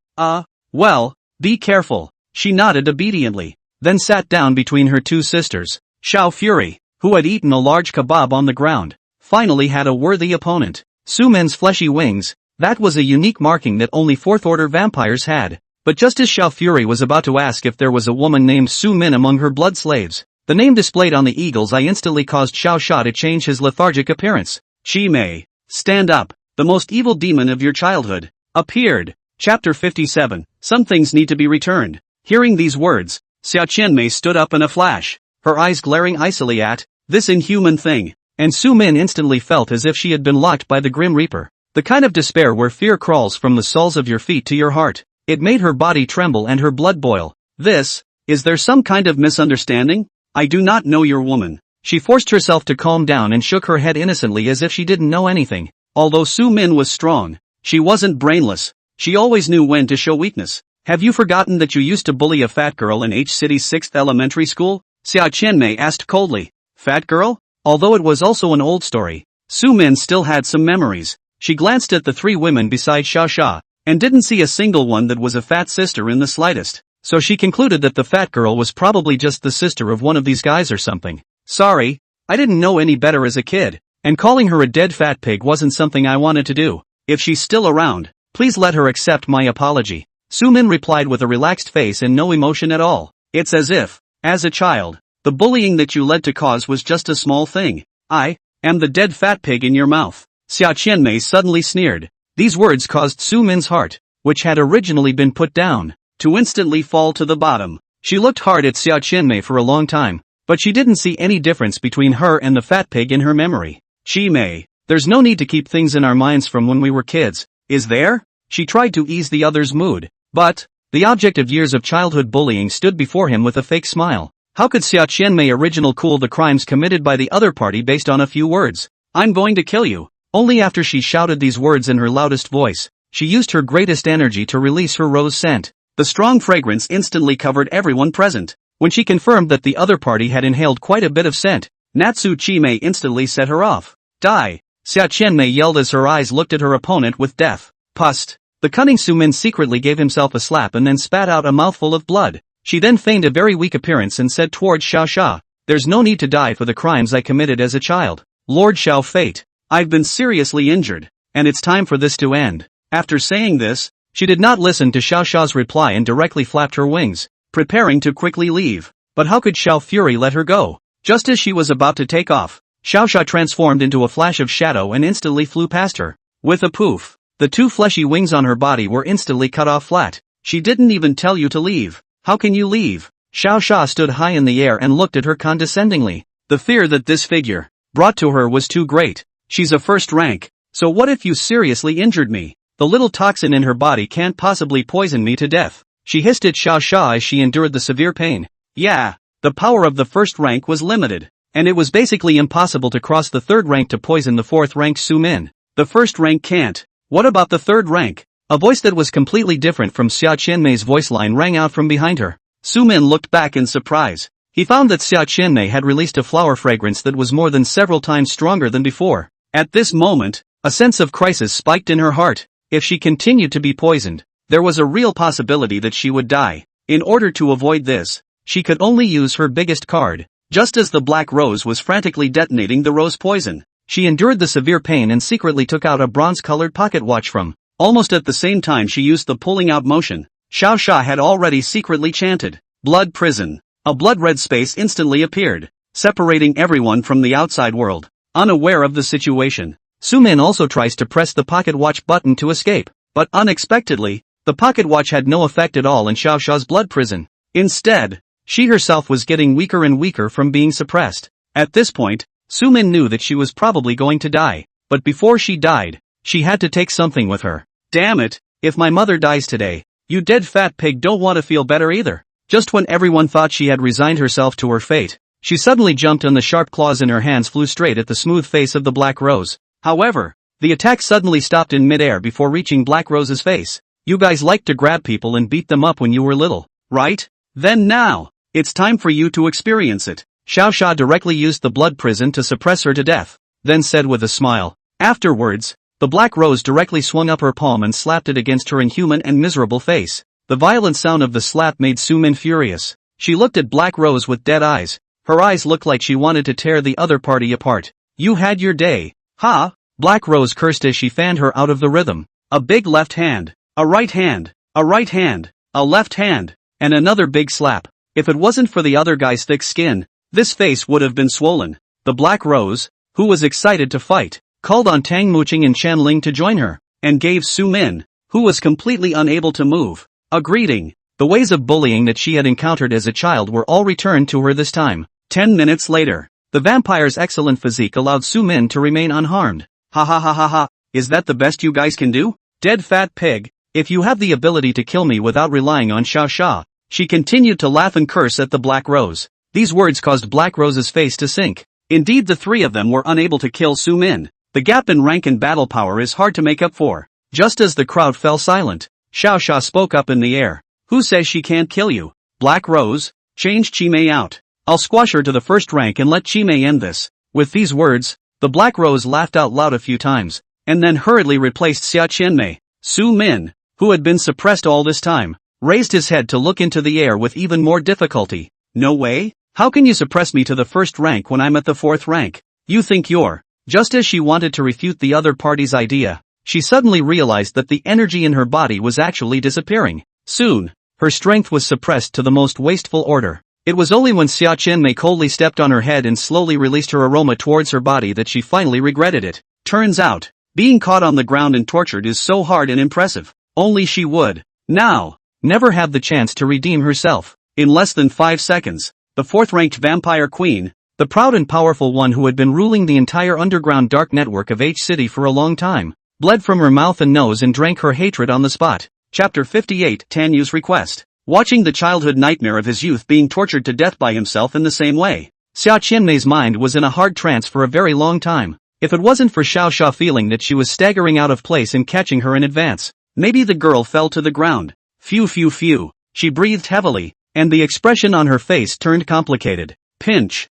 S1: Well, be careful. She nodded obediently, then sat down between her 2 sisters. Xiao Fury, who had eaten a large kebab on the ground, finally had a worthy opponent. Su Min's fleshy wings, that was a unique marking that only 4th-order vampires had. But just as Xiao Fury was about to ask if there was a woman named Su Min among her blood slaves, The name displayed on the eagle's eye instantly caused Xiao Sha to change his lethargic appearance. Chi Mei, stand up. The most evil demon of your childhood appeared. Chapter 57. Some things need to be returned. Hearing these words, Xia Qianmei stood up in a flash, her eyes glaring icily at this inhuman thing, and Su Min instantly felt as if she had been locked by the Grim Reaper. The kind of despair where fear crawls from the soles of your feet to your heart. It made her body tremble and her blood boil. Is there some kind of misunderstanding? I do not know your woman. She forced herself to calm down and shook her head innocently as if she didn't know anything. Although Su Min was strong, she wasn't brainless. She always knew when to show weakness. Have you forgotten that you used to bully a fat girl in H City's 6th elementary school? Xia Qianmei asked coldly. Fat girl? Although it was also an old story, Su Min still had some memories. She glanced at the three women beside Xiao Sha, and didn't see a single one that was a fat sister in the slightest. So she concluded that the fat girl was probably just the sister of one of these guys or something. Sorry, I didn't know any better as a kid, and calling her a dead fat pig wasn't something I wanted to do. If she's still around, please let her accept my apology. Su Min replied with a relaxed face and no emotion at all. It's as if, as a child, the bullying that you led to cause was just a small thing. I am the dead fat pig in your mouth. Xia Qianmei suddenly sneered. These words caused Su Min's heart, which had originally been put down, to instantly fall to the bottom. She looked hard at Xia Qianmei for a long time, but she didn't see any difference between her and the fat pig in her memory. Chi Mei, there's no need to keep things in our minds from when we were kids, is there? She tried to ease the other's mood, but the object of years of childhood bullying stood before him with a fake smile. How could Xia Qianmei original cool the crimes committed by the other party based on a few words? I'm going to kill you. Only after she shouted these words in her loudest voice, she used her greatest energy to release her rose scent. The strong fragrance instantly covered everyone present. When she confirmed that the other party had inhaled quite a bit of scent, Natsu Chi Mei instantly set her off. Die! Xia Qianmei yelled as her eyes looked at her opponent with death. Pust! The cunning Su Min secretly gave himself a slap and then spat out a mouthful of blood. She then feigned a very weak appearance and said towards Xiao Sha, there's no need to die for the crimes I committed as a child. Lord Xiao Fate, I've been seriously injured, and it's time for this to end. After saying this, she did not listen to Xiao Sha's reply and directly flapped her wings, preparing to quickly leave. But how could Xiao Fury let her go? Just as she was about to take off, Xiao Sha transformed into a flash of shadow and instantly flew past her. With a poof, the two fleshy wings on her body were instantly cut off flat. She didn't even tell you to leave. How can you leave? Xiao Sha stood high in the air and looked at her condescendingly. The fear that this figure brought to her was too great. She's a first rank, so what if you seriously injured me? The little toxin in her body can't possibly poison me to death. She hissed at Xiao Sha as she endured the severe pain. Yeah, the power of the first rank was limited, and it was basically impossible to cross the third rank to poison the fourth rank Su Min. The first rank can't. What about the third rank? A voice that was completely different from Xia Qianmei's voice line rang out from behind her. Su Min looked back in surprise. He found that Xia Qianmei had released a flower fragrance that was more than several times stronger than before. At this moment, a sense of crisis spiked in her heart. If she continued to be poisoned, there was a real possibility that she would die. In order to avoid this, she could only use her biggest card. Just as the black rose was frantically detonating the rose poison, she endured the severe pain and secretly took out a bronze-colored pocket watch from. Almost at the same time she used the pulling out motion, Xiao Sha had already secretly chanted, Blood Prison. A blood-red space instantly appeared, separating everyone from the outside world. Unaware of the situation, Su Min also tries to press the pocket watch button to escape, but unexpectedly, the pocket watch had no effect at all in Xiao Sha's blood prison. Instead, she herself was getting weaker and weaker from being suppressed. At this point, Su Min knew that she was probably going to die, but before she died, she had to take something with her. Damn it, if my mother dies today, you dead fat pig don't want to feel better either. Just when everyone thought she had resigned herself to her fate, she suddenly jumped and the sharp claws in her hands flew straight at the smooth face of the Black Rose. However, the attack suddenly stopped in midair before reaching Black Rose's face. You guys liked to grab people and beat them up when you were little, right? Then now, it's time for you to experience it. Xiao Sha directly used the blood prison to suppress her to death, then said with a smile. Afterwards, the Black Rose directly swung up her palm and slapped it against her inhuman and miserable face. The violent sound of the slap made Su Min furious. She looked at Black Rose with dead eyes. Her eyes looked like she wanted to tear the other party apart. You had your day. Ha! Black Rose cursed as she fanned her out of the rhythm. A big left hand, a right hand, a right hand, a left hand, and another big slap. If it wasn't for the other guy's thick skin, This face would have been swollen. The Black Rose, who was excited to fight, called on Tang Muqing and Chen Ling to join her, and gave Su Min, who was completely unable to move, a greeting. The ways of bullying that she had encountered as a child were all returned to her this time. 10 minutes later, the vampire's excellent physique allowed Su Min to remain unharmed. Ha ha ha ha ha, is that the best you guys can do? Dead fat pig, if you have the ability to kill me without relying on Xiao Xia. She continued to laugh and curse at the Black Rose. These words caused Black Rose's face to sink. Indeed, the three of them were unable to kill Su Min. The gap in rank and battle power is hard to make up for. Just as the crowd fell silent, Xiao Xia spoke up in the air. Who says she can't kill you? Black Rose, change Chimei out. I'll squash her to the first rank and let Chimei end this. With these words, the Black Rose laughed out loud a few times, and then hurriedly replaced Xia Qianmei. Su Min, who had been suppressed all this time, raised his head to look into the air with even more difficulty. No way? How can you suppress me to the first rank when I'm at the fourth rank? You think you're... Just as she wanted to refute the other party's idea, she suddenly realized that the energy in her body was actually disappearing. Soon, her strength was suppressed to the most wasteful order. It was only when Xia Qianmei coldly stepped on her head and slowly released her aroma towards her body that she finally regretted it. Turns out, being caught on the ground and tortured is so hard and impressive. Only she would, now, never have the chance to redeem herself. In less than 5 seconds, the fourth-ranked vampire queen, the proud and powerful one who had been ruling the entire underground dark network of H-City for a long time, bled from her mouth and nose and drank her hatred on the spot. Chapter 58, Tanyu's Request. Watching the childhood nightmare of his youth being tortured to death by himself in the same way, Xia Qianmei's mind was in a hard trance for a very long time. If it wasn't for Xiao Xia feeling that she was staggering out of place and catching her in advance, maybe the girl fell to the ground. Phew phew phew, she breathed heavily, and the expression on her face turned complicated. Pinch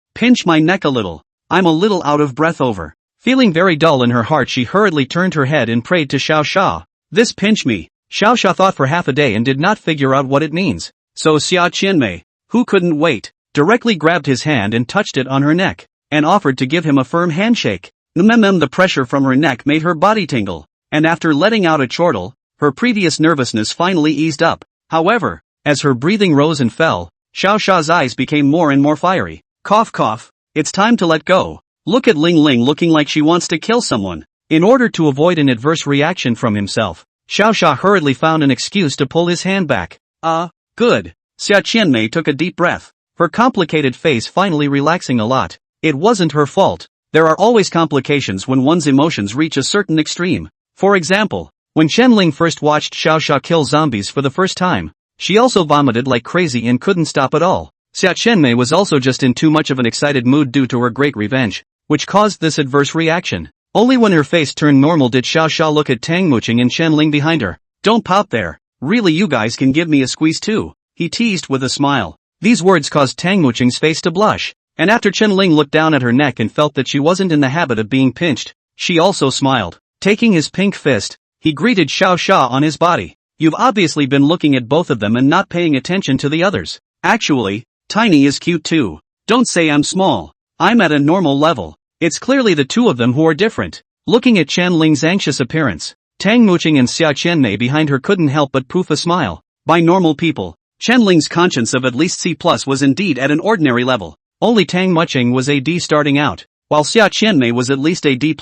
S1: my neck a little. I'm a little out of breath over. Feeling very dull in her heart, she hurriedly turned her head and prayed to Xiao Xia. This pinch me. Xiao Xia thought for half a day and did not figure out what it means. So Xia Qianmei, who couldn't wait, directly grabbed his hand and touched it on her neck, and offered to give him a firm handshake. The pressure from her neck made her body tingle, and after letting out a chortle, her previous nervousness finally eased up. However, as her breathing rose and fell, Xiao Xia's eyes became more and more fiery. Cough cough, it's time to let go. Look at Ling Ling looking like she wants to kill someone. In order to avoid an adverse reaction from himself, Xiao Xia hurriedly found an excuse to pull his hand back. Good. Xia Qianmei took a deep breath, her complicated face finally relaxing a lot. It wasn't her fault. There are always complications when one's emotions reach a certain extreme. For example, when Chen Ling first watched Xiao Xia kill zombies for the first time, she also vomited like crazy and couldn't stop at all. Xia Qianmei was also just in too much of an excited mood due to her great revenge, which caused this adverse reaction. Only when her face turned normal did Xiao Xia look at Tang Muqing and Chen Ling behind her. Don't pout there. Really, you guys can give me a squeeze too, he teased with a smile. These words caused Tang Muqing's face to blush, and after Chen Ling looked down at her neck and felt that she wasn't in the habit of being pinched, she also smiled. Taking his pink fist, he greeted Xiao Xia on his body. You've obviously been looking at both of them and not paying attention to the others. Actually, Tiny is cute too. Don't say I'm small. I'm at a normal level. It's clearly the two of them who are different. Looking at Chen Ling's anxious appearance, Tang Muqing and Xia Qianmei behind her couldn't help but poof a smile. By normal people, Chen Ling's conscience of at least C+ was indeed at an ordinary level. Only Tang Muqing was a D starting out, while Xia Qianmei was at least a D+.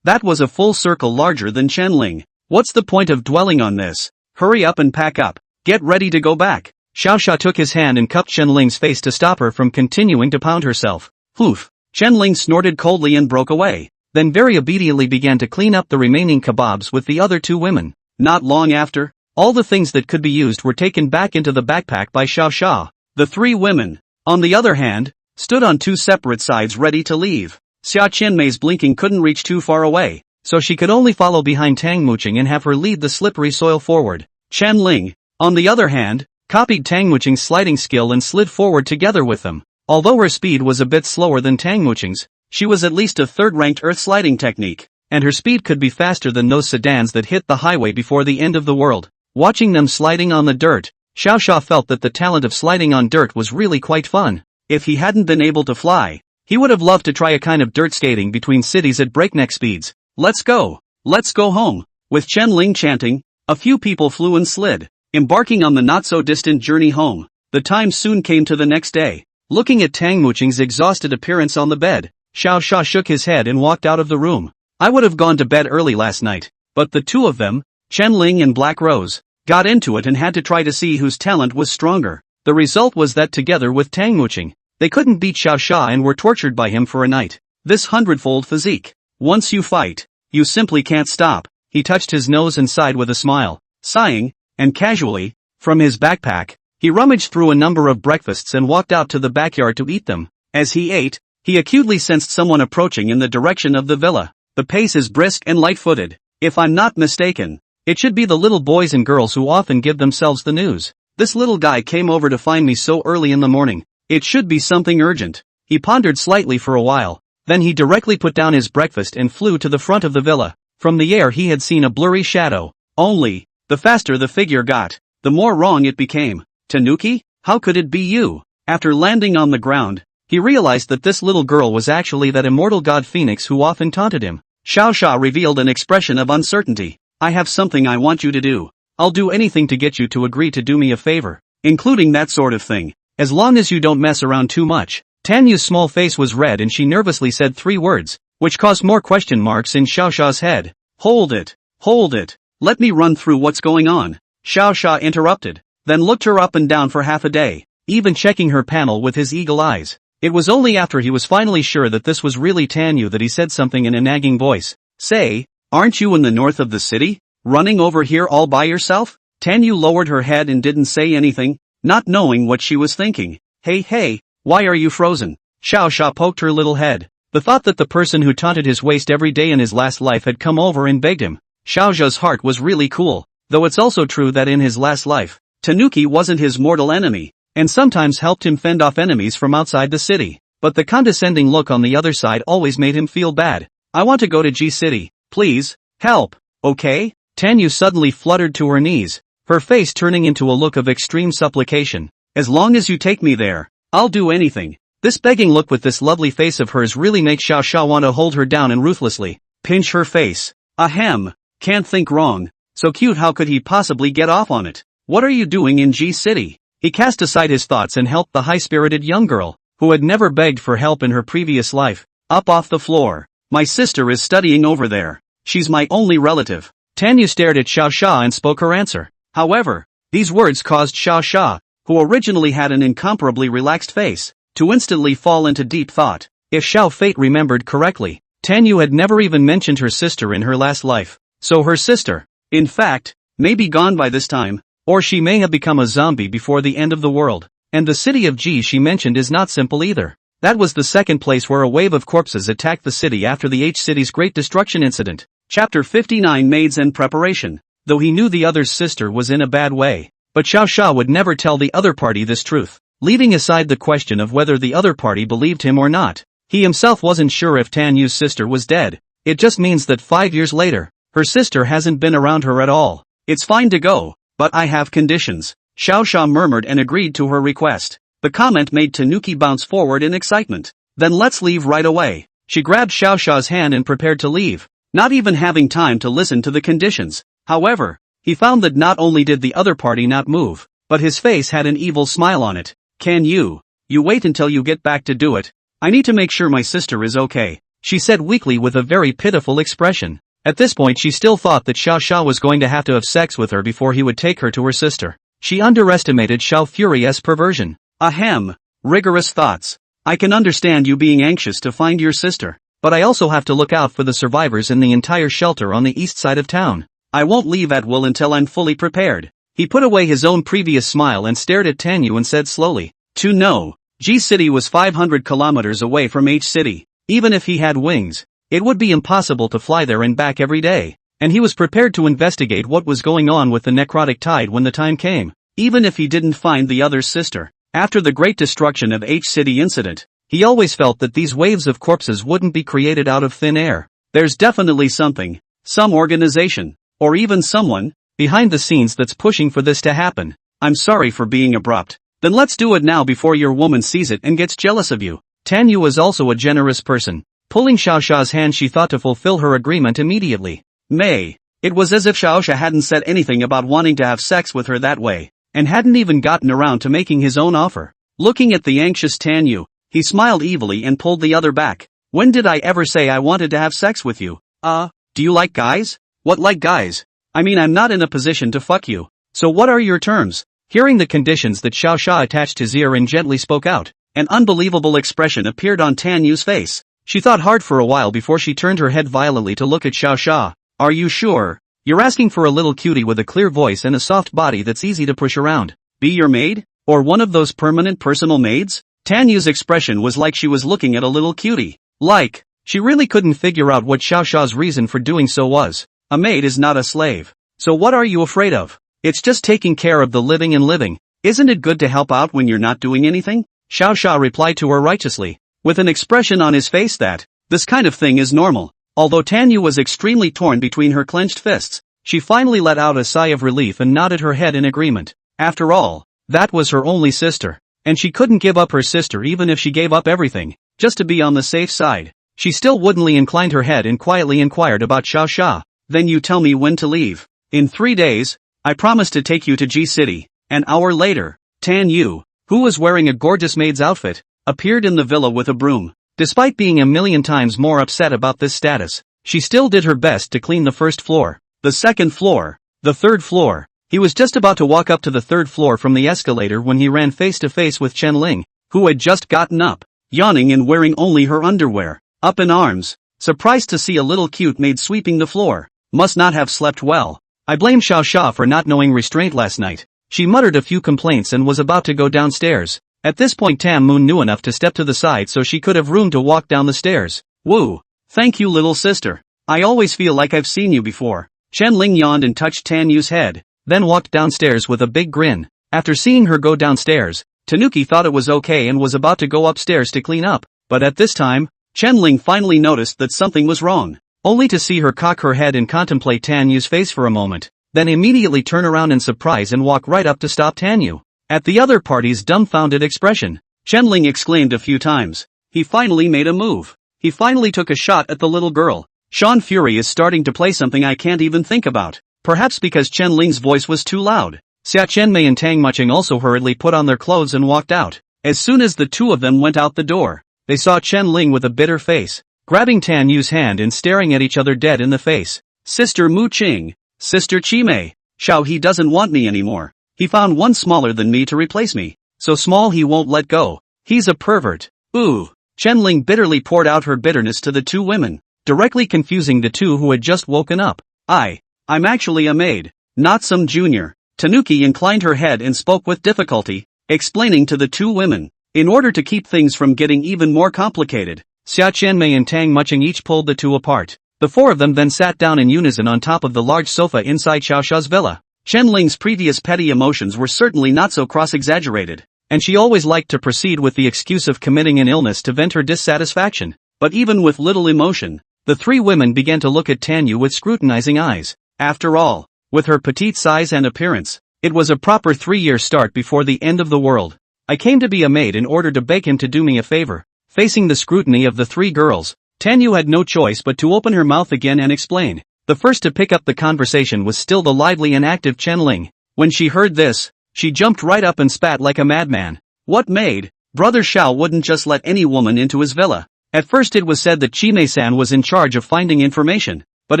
S1: That was a full circle larger than Chen Ling. What's the point of dwelling on this? Hurry up and pack up. Get ready to go back. Xiao Xia took his hand and cupped Chen Ling's face to stop her from continuing to pound herself. Poof. Chen Ling snorted coldly and broke away, then very obediently began to clean up the remaining kebabs with the other two women. Not long after, all the things that could be used were taken back into the backpack by Xiao Xia. The three women, on the other hand, stood on two separate sides ready to leave. Xia Qianmei's blinking couldn't reach too far away, so she could only follow behind Tang Muqing and have her lead the slippery soil forward. Chen Ling, on the other hand, copied Tang Muqing's sliding skill and slid forward together with them. Although her speed was a bit slower than Tang Muqing's, she was at least a third-ranked earth sliding technique, and her speed could be faster than those sedans that hit the highway before the end of the world. Watching them sliding on the dirt, Xiao Xia felt that the talent of sliding on dirt was really quite fun. If he hadn't been able to fly, he would have loved to try a kind of dirt skating between cities at breakneck speeds. Let's go home. With Chen Ling chanting, a few people flew and slid, embarking on the not-so-distant journey home. The time soon came to the next day. Looking at Tang Muqing's exhausted appearance on the bed, Xiao Sha shook his head and walked out of the room. I would have gone to bed early last night, but the two of them, Chen Ling and Black Rose, got into it and had to try to see whose talent was stronger. The result was that together with Tang Muqing, they couldn't beat Xiao Sha and were tortured by him for a night. This hundredfold physique. Once you fight, you simply can't stop. He touched his nose and sighed with a smile, sighing, and casually, from his backpack, he rummaged through a number of breakfasts and walked out to the backyard to eat them. As he ate, he acutely sensed someone approaching in the direction of the villa. The pace is brisk and light-footed. If I'm not mistaken, it should be the little boys and girls who often give themselves the news. This little guy came over to find me so early in the morning. It should be something urgent. He pondered slightly for a while. Then he directly put down his breakfast and flew to the front of the villa. From the air he had seen a blurry shadow. Only, the faster the figure got, the more wrong it became. Tanuki? How could it be you? After landing on the ground, he realized that this little girl was actually that immortal god Phoenix who often taunted him. Xiao Sha revealed an expression of uncertainty. I have something I want you to do. I'll do anything to get you to agree to do me a favor, including that sort of thing, as long as you don't mess around too much. Tanyu's small face was red and she nervously said 3 words, which caused more question marks in Xiao Sha's head. Hold it. Let me run through what's going on. Xiao Sha interrupted, then looked her up and down for half a day, even checking her panel with his eagle eyes. It was only after he was finally sure that this was really Tanyu that he said something in a nagging voice. Say, aren't you in the north of the city, running over here all by yourself? Tanyu lowered her head and didn't say anything, not knowing what she was thinking. Hey, why are you frozen? Xiao Sha poked her little head. The thought that the person who taunted his waist every day in his last life had come over and begged him. Xiao Sha's heart was really cool, though it's also true that in his last life, Tanuki wasn't his mortal enemy, and sometimes helped him fend off enemies from outside the city. But the condescending look on the other side always made him feel bad. I want to go to G City, please, help, okay? Tanyu suddenly fluttered to her knees, her face turning into a look of extreme supplication. As long as you take me there, I'll do anything. This begging look with this lovely face of hers really makes Xiao Sha want to hold her down and ruthlessly pinch her face. Ahem, can't think wrong. So cute, how could he possibly get off on it? What are you doing in G City? He cast aside his thoughts and helped the high-spirited young girl, who had never begged for help in her previous life, up off the floor. My sister is studying over there. She's my only relative. Tanyu stared at Xiao Sha and spoke her answer. However, these words caused Xiao Sha, who originally had an incomparably relaxed face, to instantly fall into deep thought. If Xiao Fate remembered correctly, Tanyu had never even mentioned her sister in her last life. So her sister, in fact, may be gone by this time, or she may have become a zombie before the end of the world. And the city of G she mentioned is not simple either. That was the second place where a wave of corpses attacked the city after the H City's Great Destruction incident. Chapter 59 Maids and Preparation. Though he knew the other's sister was in a bad way, but Xiao Sha would never tell the other party this truth. Leaving aside the question of whether the other party believed him or not, he himself wasn't sure if Tanyu's sister was dead. It just means that 5 years later, her sister hasn't been around her at all. It's fine to go, but I have conditions. Xiao Sha murmured and agreed to her request. The comment made Tanuki bounce forward in excitement. Then let's leave right away. She grabbed Xiao Sha's hand and prepared to leave, not even having time to listen to the conditions. However, he found that not only did the other party not move, but his face had an evil smile on it. Can you wait until you get back to do it? I need to make sure my sister is okay, she said weakly with a very pitiful expression. At this point she still thought that Xiao Sha was going to have sex with her before he would take her to her sister. She underestimated Xiao Furie's perversion. Ahem, rigorous thoughts. I can understand you being anxious to find your sister, but I also have to look out for the survivors in the entire shelter on the east side of town. I won't leave at will until I'm fully prepared. He put away his own previous smile and stared at Tanyu and said slowly, to know, G City was 500 kilometers away from H City. Even if he had wings, it would be impossible to fly there and back every day, and he was prepared to investigate what was going on with the necrotic tide when the time came, even if he didn't find the other's sister. After the Great Destruction of H City incident, he always felt that these waves of corpses wouldn't be created out of thin air. There's definitely something, some organization, or even someone, behind the scenes that's pushing for this to happen. I'm sorry for being abrupt. Then let's do it now before your woman sees it and gets jealous of you. Tanyu was also a generous person. Pulling Xiao Sha's hand she thought to fulfill her agreement immediately. It was as if Xiao Sha hadn't said anything about wanting to have sex with her that way, and hadn't even gotten around to making his own offer. Looking at the anxious Tan Yu, he smiled evilly and pulled the other back. When did I ever say I wanted to have sex with you? Do you like guys? What like guys? I mean, I'm not in a position to fuck you. So what are your terms? Hearing the conditions that Xiao Sha attached his ear and gently spoke out, an unbelievable expression appeared on Tan Yu's face. She thought hard for a while before she turned her head violently to look at Xiao Sha. Are you sure? You're asking for a little cutie with a clear voice and a soft body that's easy to push around. Be your maid? Or one of those permanent personal maids? Tan Yu's expression was like she was looking at a little cutie. Like, she really couldn't figure out what Xiao Sha's reason for doing so was. A maid is not a slave. So what are you afraid of? It's just taking care of the living and living. Isn't it good to help out when you're not doing anything? Xiao Sha replied to her righteously, with an expression on his face that, this kind of thing is normal. Although Tan Yu was extremely torn between her clenched fists, she finally let out a sigh of relief and nodded her head in agreement. After all, that was her only sister, and she couldn't give up her sister even if she gave up everything, just to be on the safe side. She still woodenly inclined her head and quietly inquired about Xiao Sha. Then you tell me when to leave. In 3 days, I promise to take you to G City. An hour later, Tan Yu, who was wearing a gorgeous maid's outfit, appeared in the villa with a broom. Despite being a million times more upset about this status, she still did her best to clean the first floor, the second floor, the third floor. He was just about to walk up to the third floor from the escalator when he ran face to face with Chen Ling, who had just gotten up, yawning and wearing only her underwear, up in arms, surprised to see a little cute maid sweeping the floor. Must not have slept well. I blame Xiao Sha for not knowing restraint last night. She muttered a few complaints and was about to go downstairs. At this point Tam Moon knew enough to step to the side so she could have room to walk down the stairs. Woo! Thank you, little sister. I always feel like I've seen you before. Chen Ling yawned and touched Tan Yu's head, then walked downstairs with a big grin. After seeing her go downstairs, Tanuki thought it was okay and was about to go upstairs to clean up. But at this time, Chen Ling finally noticed that something was wrong, only to see her cock her head and contemplate Tan Yu's face for a moment, then immediately turn around in surprise and walk right up to stop Tan Yu. At the other party's dumbfounded expression, Chen Ling exclaimed a few times. He finally made a move. He finally took a shot at the little girl. Sean Fury is starting to play something I can't even think about. Perhaps because Chen Ling's voice was too loud. Xia Qianmei and Tang Muching also hurriedly put on their clothes and walked out. As soon as the two of them went out the door, they saw Chen Ling with a bitter face, grabbing Tan Yu's hand and staring at each other dead in the face. Sister Mu Qing, Sister Qimei, Xiao he doesn't want me anymore. He found one smaller than me to replace me. So small he won't let go. He's a pervert. Ooh. Chen Ling bitterly poured out her bitterness to the two women, directly confusing the two who had just woken up. I'm actually a maid, not some junior. Tanuki inclined her head and spoke with difficulty, explaining to the two women. In order to keep things from getting even more complicated, Xia Qianmei and Tang Muching each pulled the two apart. The four of them then sat down in unison on top of the large sofa inside Xiao Sha's villa. Chen Ling's previous petty emotions were certainly not so cross-exaggerated, and she always liked to proceed with the excuse of committing an illness to vent her dissatisfaction. But even with little emotion, the three women began to look at Tan Yu with scrutinizing eyes. After all, with her petite size and appearance, it was a proper 3-year start before the end of the world. I came to be a maid in order to beg him to do me a favor. Facing the scrutiny of the three girls, Tan Yu had no choice but to open her mouth again and explain. The first to pick up the conversation was still the lively and active Chen Ling. When she heard this, she jumped right up and spat like a madman. What maid? Brother Xiao wouldn't just let any woman into his villa. At first it was said that Qimei-san was in charge of finding information, but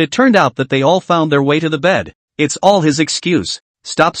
S1: it turned out that they all found their way to the bed. It's all his excuse. Stop.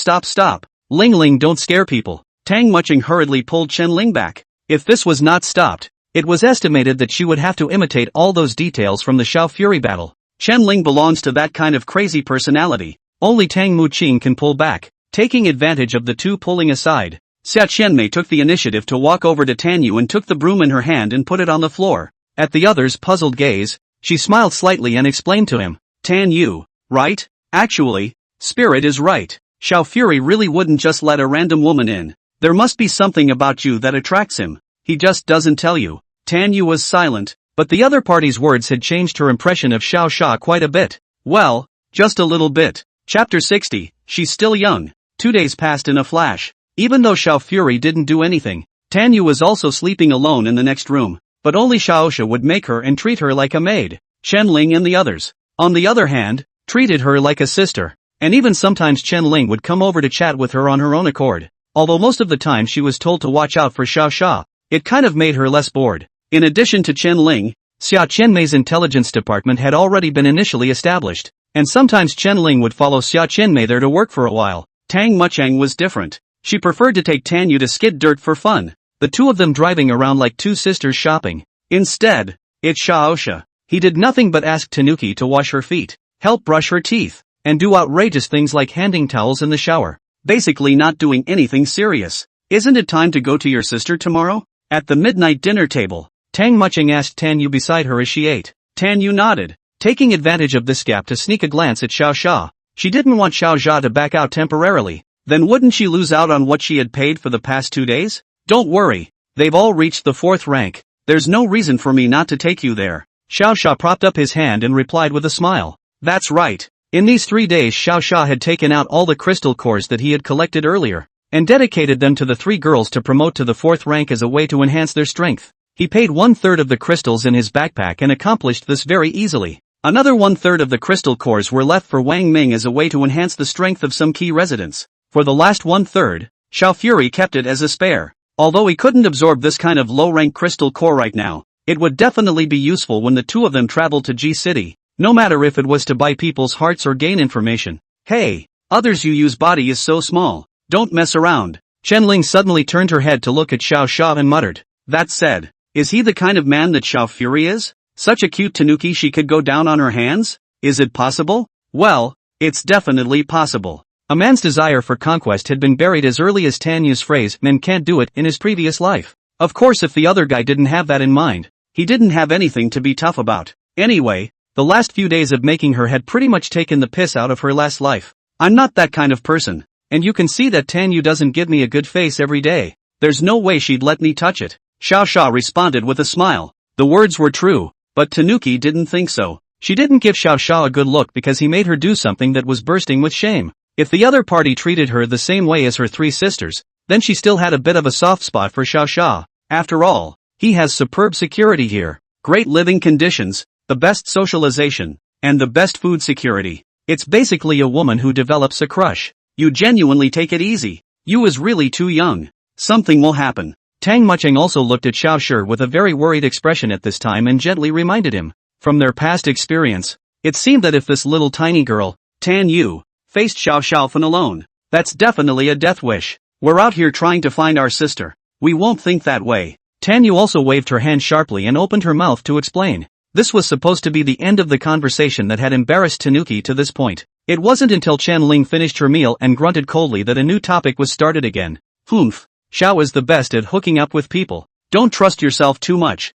S1: Ling Ling, don't scare people. Tang Muching hurriedly pulled Chen Ling back. If this was not stopped, it was estimated that she would have to imitate all those details from the Xiao Fury battle. Chen Ling belongs to that kind of crazy personality. Only Tang Muqing can pull back. Taking advantage of the two pulling aside, Xia Qianmei took the initiative to walk over to Tan Yu and took the broom in her hand and put it on the floor. At the other's puzzled gaze, she smiled slightly and explained to him. Tan Yu, right? Actually, Spirit is right. Xiao Fury really wouldn't just let a random woman in. There must be something about you that attracts him. He just doesn't tell you. Tan Yu was silent, but the other party's words had changed her impression of Xiao Sha quite a bit. Well, just a little bit. Chapter 60, she's still young. 2 days passed in a flash. Even though Xiao Fury didn't do anything, Tan Yu was also sleeping alone in the next room, but only Xiaosha would make her and treat her like a maid. Chen Ling and the others, on the other hand, treated her like a sister, and even sometimes Chen Ling would come over to chat with her on her own accord. Although most of the time she was told to watch out for Xiao Xia, it kind of made her less bored. In addition to Chen Ling, Xia Qianmei's intelligence department had already been initially established, and sometimes Chen Ling would follow Xia Qianmei there to work for a while. Tang Mucheng was different. She preferred to take Tan Yu to skid dirt for fun, the two of them driving around like two sisters shopping. Instead, it's Xiao Xia. He did nothing but ask Tanuki to wash her feet, help brush her teeth, and do outrageous things like handing towels in the shower. Basically not doing anything serious. Isn't it time to go to your sister tomorrow? At the midnight dinner table, Tang Mucheng asked Tan Yu beside her as she ate. Tan Yu nodded, taking advantage of this gap to sneak a glance at Xiao Xia. She didn't want Xiao Xia to back out temporarily. Then wouldn't she lose out on what she had paid for the past 2 days? Don't worry, they've all reached the 4th rank. There's no reason for me not to take you there. Xiao Xia propped up his hand and replied with a smile. That's right. In these 3 days Xiao Xia had taken out all the crystal cores that he had collected earlier, and dedicated them to the 3 girls to promote to the 4th rank as a way to enhance their strength. He paid 1/3 of the crystals in his backpack and accomplished this very easily. Another 1/3 of the crystal cores were left for Wang Ming as a way to enhance the strength of some key residents. For the last 1/3, Xiao Fury kept it as a spare. Although he couldn't absorb this kind of low-rank crystal core right now, it would definitely be useful when the two of them traveled to G City, no matter if it was to buy people's hearts or gain information. Hey, others, you use body is so small, don't mess around. Chen Ling suddenly turned her head to look at Xiao Xia and muttered. That said, is he the kind of man that Xiao Fury is? Such a cute tanuki she could go down on her hands? Is it possible? Well, it's definitely possible. A man's desire for conquest had been buried as early as Tan Yu's phrase, men can't do it, in his previous life. Of course, if the other guy didn't have that in mind, he didn't have anything to be tough about. Anyway, the last few days of making her had pretty much taken the piss out of her last life. I'm not that kind of person, and you can see that Tan Yu doesn't give me a good face every day. There's no way she'd let me touch it. Xiao Xia responded with a smile. The words were true, but Tanuki didn't think so. She didn't give Xiao Xia a good look because he made her do something that was bursting with shame. If the other party treated her the same way as her 3 sisters, then she still had a bit of a soft spot for Xiao Xia. After all, he has superb security here, great living conditions, the best socialization, and the best food security. It's basically a woman who develops a crush. You genuinely take it easy. You is really too young. Something will happen. Tang Mucheng also looked at Xiao Xia with a very worried expression at this time and gently reminded him. From their past experience, it seemed that if this little tiny girl, Tan Yu, faced Xiao Xiaofan alone, that's definitely a death wish. We're out here trying to find our sister. We won't think that way. Tan Yu also waved her hand sharply and opened her mouth to explain. This was supposed to be the end of the conversation that had embarrassed Tanuki to this point. It wasn't until Chen Ling finished her meal and grunted coldly that a new topic was started again. Humph. Xiao is the best at hooking up with people. Don't trust yourself too much.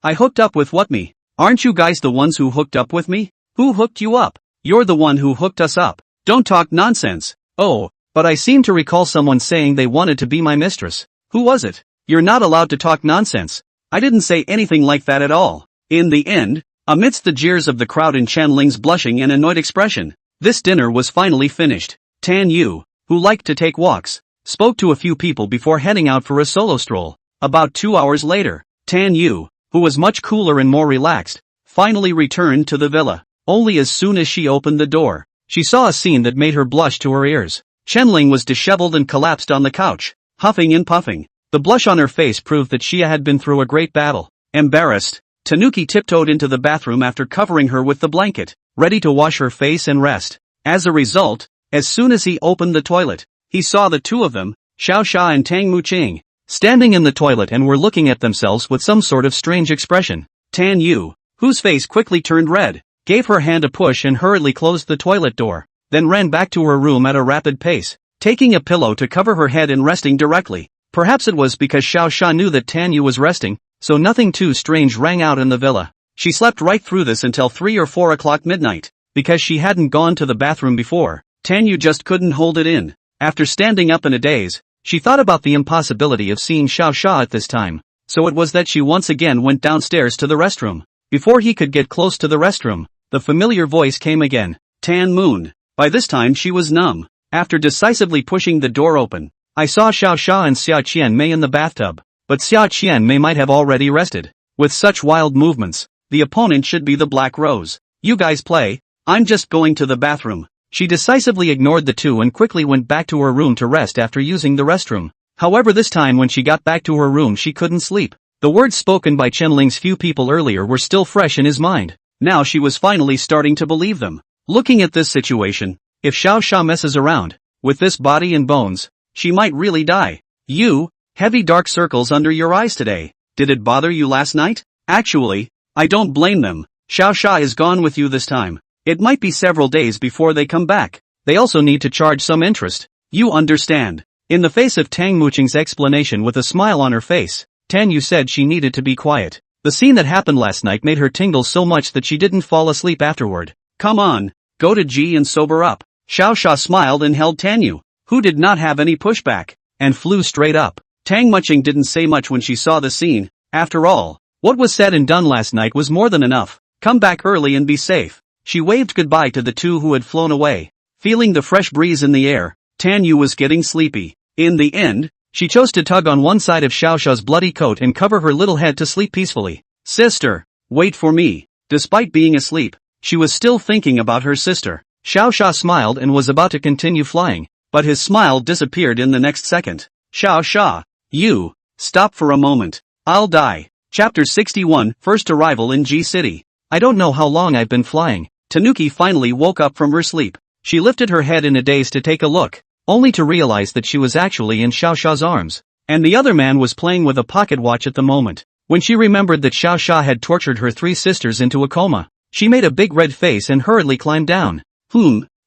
S1: I hooked up with what me? Aren't you guys the ones who hooked up with me? Who hooked you up? You're the one who hooked us up. Don't talk nonsense. Oh, but I seem to recall someone saying they wanted to be my mistress. Who was it? You're not allowed to talk nonsense. I didn't say anything like that at all. In the end, amidst the jeers of the crowd and Chen Ling's blushing and annoyed expression, this dinner was finally finished. Tan Yu, who liked to take walks, spoke to a few people before heading out for a solo stroll. About 2 hours later, Tan Yu, who was much cooler and more relaxed, finally returned to the villa. Only as soon as she opened the door, she saw a scene that made her blush to her ears. Chen Ling was disheveled and collapsed on the couch, huffing and puffing. The blush on her face proved that Xia had been through a great battle. Embarrassed, Tanuki tiptoed into the bathroom after covering her with the blanket, ready to wash her face and rest. As a result, as soon as he opened the toilet, he saw the two of them, Xiao Xia and Tang Muqing, standing in the toilet and were looking at themselves with some sort of strange expression. Tan Yu, whose face quickly turned red, gave her hand a push and hurriedly closed the toilet door, then ran back to her room at a rapid pace, taking a pillow to cover her head and resting directly. Perhaps it was because Xiao Xia knew that Tan Yu was resting, so nothing too strange rang out in the villa. She slept right through this until 3 or 4 o'clock midnight. Because she hadn't gone to the bathroom before, Tan Yu just couldn't hold it in. After standing up in a daze, she thought about the impossibility of seeing Xiao Xia at this time, so it was that she once again went downstairs to the restroom. Before he could get close to the restroom, the familiar voice came again. Tan Moon. By this time she was numb. After decisively pushing the door open, I saw Xiao Xia and Xia Qianmei in the bathtub, but Xia Qianmei might have already rested. With such wild movements, the opponent should be the Black Rose. You guys play, I'm just going to the bathroom. She decisively ignored the two and quickly went back to her room to rest after using the restroom. However, this time when she got back to her room she couldn't sleep. The words spoken by Chen Ling's few people earlier were still fresh in his mind. Now she was finally starting to believe them. Looking at this situation, if Xiao Xia messes around, with this body and bones, she might really die. You, heavy dark circles under your eyes today. Did it bother you last night? Actually, I don't blame them. Xiao Xia is gone with you this time. It might be several days before they come back. They also need to charge some interest. You understand. In the face of Tang Muqing's explanation with a smile on her face, Tan Yu said she needed to be quiet. The scene that happened last night made her tingle so much that she didn't fall asleep afterward. Come on, go to Ji and sober up. Xiao Xia smiled and held Tan Yu, who did not have any pushback, and flew straight up. Tang Muqing didn't say much when she saw the scene. After all, what was said and done last night was more than enough. Come back early and be safe. She waved goodbye to the two who had flown away. Feeling the fresh breeze in the air, Tan Yu was getting sleepy. In the end, she chose to tug on one side of Xiao Xia's bloody coat and cover her little head to sleep peacefully. Sister, wait for me. Despite being asleep, she was still thinking about her sister. Xiao Xia smiled and was about to continue flying, but his smile disappeared in the next second. Xiao Xia, you, stop for a moment. I'll die. Chapter 61, First Arrival in G City. I don't know how long I've been flying. Tanuki finally woke up from her sleep. She lifted her head in a daze to take a look, only to realize that she was actually in Xiao Xia's arms, and the other man was playing with a pocket watch at the moment. When she remembered that Xiao Xia had tortured her three sisters into a coma, she made a big red face and hurriedly climbed down.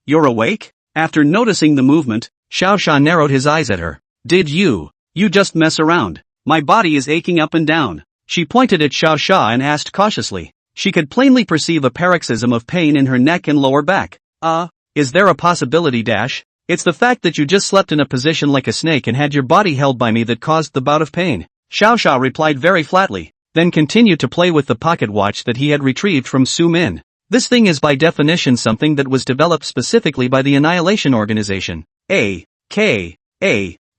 S1: You're awake? After noticing the movement, Xiao Xia narrowed his eyes at her. Did you just mess around? My body is aching up and down. She pointed at Xiao Xia and asked cautiously. She could plainly perceive a paroxysm of pain in her neck and lower back. Is there a possibility dash? It's the fact that you just slept in a position like a snake and had your body held by me that caused the bout of pain. Xiao Xia replied very flatly, then continued to play with the pocket watch that he had retrieved from Su Min. This thing is by definition something that was developed specifically by the Annihilation Organization.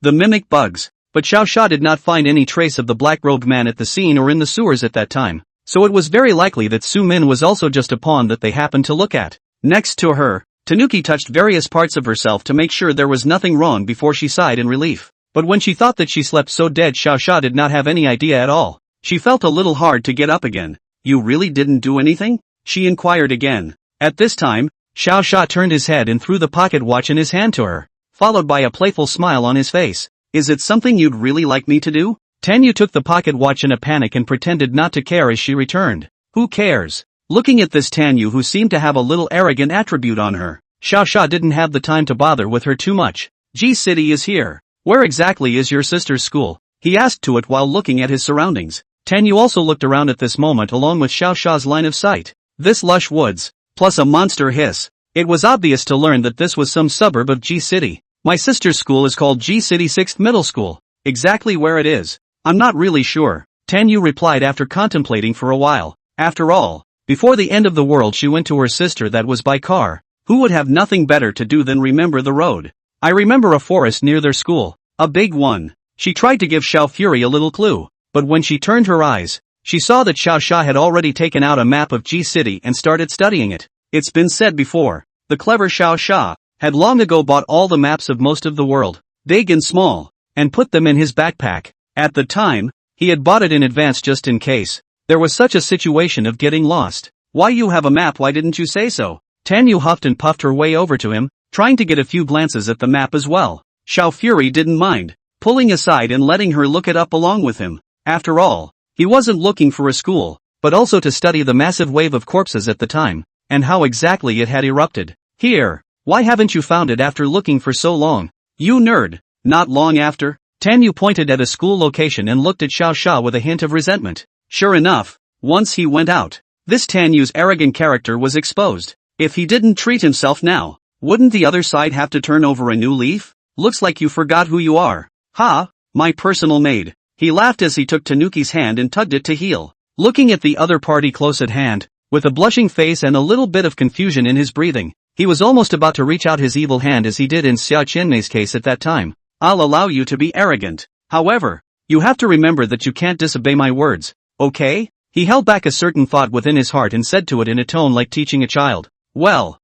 S1: The mimic bugs. But Xiao Xia did not find any trace of the black-robed man at the scene or in the sewers at that time, so it was very likely that Su Min was also just a pawn that they happened to look at. Next to her, Tanuki touched various parts of herself to make sure there was nothing wrong before she sighed in relief. But when she thought that she slept so dead, Xiao Xia did not have any idea at all. She felt a little hard to get up again. You really didn't do anything? She inquired again. At this time, Xiao Xia turned his head and threw the pocket watch in his hand to her, followed by a playful smile on his face. Is it something you'd really like me to do? Tan Yu took the pocket watch in a panic and pretended not to care as she returned. Who cares? Looking at this Tan Yu who seemed to have a little arrogant attribute on her, Xiao Xia didn't have the time to bother with her too much. G City is here. Where exactly is your sister's school? He asked to it while looking at his surroundings. Tan Yu also looked around at this moment along with Xiao Xia's line of sight. This lush woods, plus a monster hiss. It was obvious to learn that this was some suburb of G City. My sister's school is called G City 6th Middle School. Exactly where it is, I'm not really sure, Tan Yu replied after contemplating for a while. After all, before the end of the world she went to her sister that was by car. Who would have nothing better to do than remember the road? I remember a forest near their school, a big one. She tried to give Xiao Fury a little clue, but when she turned her eyes, she saw that Xiao Xia had already taken out a map of G City and started studying it. It's been said before, the clever Xiao Xia had long ago bought all the maps of most of the world, big and small, and put them in his backpack. At the time, he had bought it in advance just in case there was such a situation of getting lost. Why you have a map, why didn't you say so? Tan Yu huffed and puffed her way over to him, trying to get a few glances at the map as well. Xiao Fury didn't mind, pulling aside and letting her look it up along with him. After all, he wasn't looking for a school, but also to study the massive wave of corpses at the time, and how exactly it had erupted. Here. Why haven't you found it after looking for so long? You nerd. Not long after? Tan Yu pointed at a school location and looked at Xiao Xia with a hint of resentment. Sure enough, once he went out, this Tan Yu's arrogant character was exposed. If he didn't treat himself now, wouldn't the other side have to turn over a new leaf? Looks like you forgot who you are. Ha, my personal maid. He laughed as he took Tanuki's hand and tugged it to heel. Looking at the other party close at hand, with a blushing face and a little bit of confusion in his breathing, he was almost about to reach out his evil hand as he did in Xia Qianmei's case at that time. I'll allow you to be arrogant. However, you have to remember that you can't disobey my words, okay? He held back a certain thought within his heart and said to it in a tone like teaching a child. Well,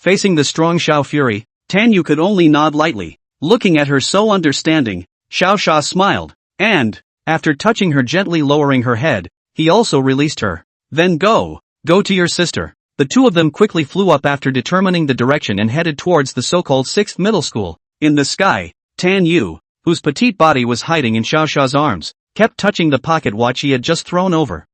S1: Facing the strong Xiao Fury, Tan Yu could only nod lightly. Looking at her so understanding, Xiao Sha smiled, and, after touching her gently lowering her head, he also released her. Then go to your sister. The two of them quickly flew up after determining the direction and headed towards the so-called 6th middle school. In the sky, Tan Yu, whose petite body was hiding in Xiao Sha's arms, kept touching the pocket watch he had just thrown over.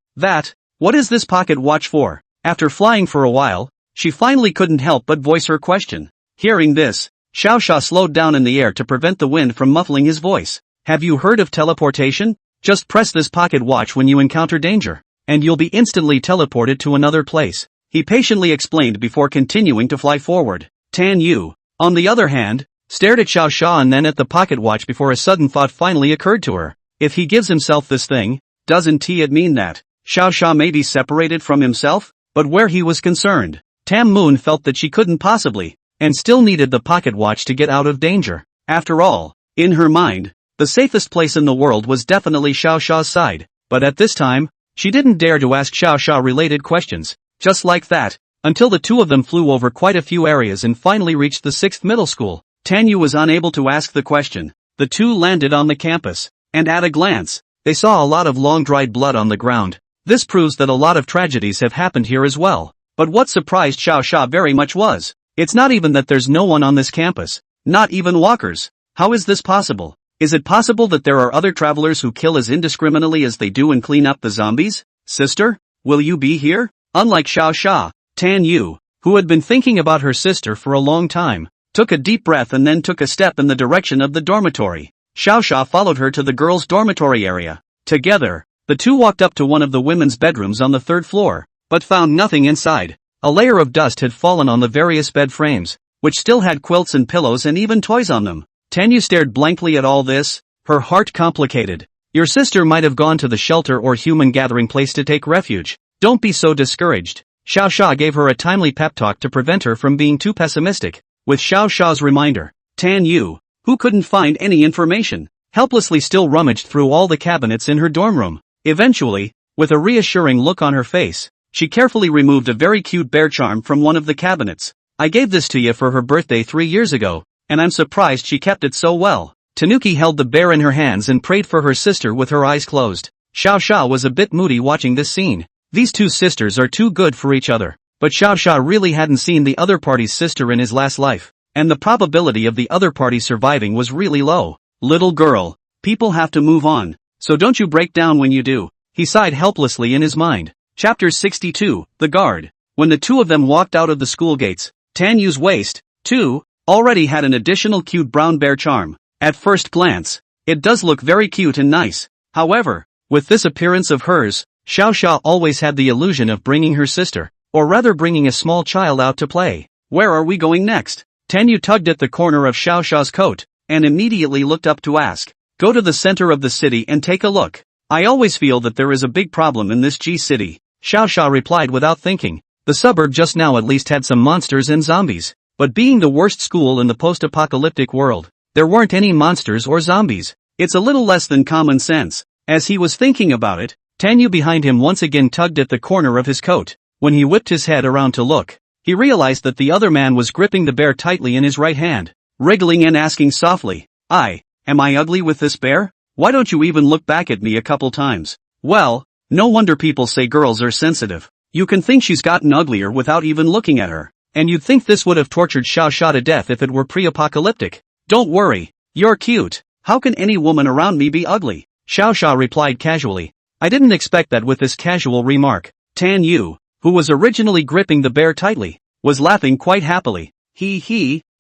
S1: What is this pocket watch for? After flying for a while, she finally couldn't help but voice her question. Hearing this, Xiao Sha slowed down in the air to prevent the wind from muffling his voice. Have you heard of teleportation? Just press this pocket watch when you encounter danger, and you'll be instantly teleported to another place. He patiently explained before continuing to fly forward. Tan Yu, on the other hand, stared at Xiao Sha and then at the pocket watch before a sudden thought finally occurred to her. If he gives himself this thing, doesn't it mean that Xiao Sha may be separated from himself? But where he was concerned, Tam Moon felt that she couldn't possibly, and still needed the pocket watch to get out of danger. After all, in her mind, the safest place in the world was definitely Xiao Sha's side. But at this time, she didn't dare to ask Xiao Sha related questions. Just like that, until the two of them flew over quite a few areas and finally reached the 6th middle school. Tan Yu was unable to ask the question. The two landed on the campus, and at a glance, they saw a lot of long-dried blood on the ground. This proves that a lot of tragedies have happened here as well. But what surprised Xiao Sha very much was, it's not even that there's no one on this campus, not even walkers. How is this possible? Is it possible that there are other travelers who kill as indiscriminately as they do and clean up the zombies? Sister, will you be here? Unlike Xiao Sha, Tan Yu, who had been thinking about her sister for a long time, took a deep breath and then took a step in the direction of the dormitory. Xiao Sha followed her to the girls' dormitory area. Together, the two walked up to one of the women's bedrooms on the 3rd floor, but found nothing inside. A layer of dust had fallen on the various bed frames, which still had quilts and pillows and even toys on them. Tan Yu stared blankly at all this, her heart complicated. Your sister might have gone to the shelter or human gathering place to take refuge. Don't be so discouraged. Xiao Sha gave her a timely pep talk to prevent her from being too pessimistic. With Xiao Sha's reminder, Tan Yu, who couldn't find any information, helplessly still rummaged through all the cabinets in her dorm room. Eventually, with a reassuring look on her face, she carefully removed a very cute bear charm from one of the cabinets. I gave this to you for her birthday 3 years ago, and I'm surprised she kept it so well. Tanuki held the bear in her hands and prayed for her sister with her eyes closed. Xiao Sha was a bit moody watching this scene. These two sisters are too good for each other. But Xiao Sha really hadn't seen the other party's sister in his last life, and the probability of the other party surviving was really low. Little girl, people have to move on, so don't you break down when you do. He sighed helplessly in his mind. Chapter 62, The Guard. When the two of them walked out of the school gates, Tan Yu's waist, too, already had an additional cute brown bear charm. At first glance, it does look very cute and nice. However, with this appearance of hers, Xiao Sha always had the illusion of bringing her sister, or rather bringing a small child out to play. Where are we going next? Tan Yu tugged at the corner of Xiao Sha's coat, and immediately looked up to ask. Go to the center of the city and take a look. I always feel that there is a big problem in this G city. Xiao Sha replied without thinking. The suburb just now at least had some monsters and zombies, but being the worst school in the post-apocalyptic world, there weren't any monsters or zombies. It's a little less than common sense. As he was thinking about it, Tan Yu behind him once again tugged at the corner of his coat. When he whipped his head around to look, he realized that the other man was gripping the bear tightly in his right hand, wriggling and asking softly, am I ugly with this bear? Why don't you even look back at me a couple times? Well, no wonder people say girls are sensitive. You can think she's gotten uglier without even looking at her, and you'd think this would have tortured Xiao Sha to death if it were pre-apocalyptic. Don't worry, you're cute. How can any woman around me be ugly? Xiao Sha replied casually. I didn't expect that. With this casual remark, Tan Yu, who was originally gripping the bear tightly, was laughing quite happily.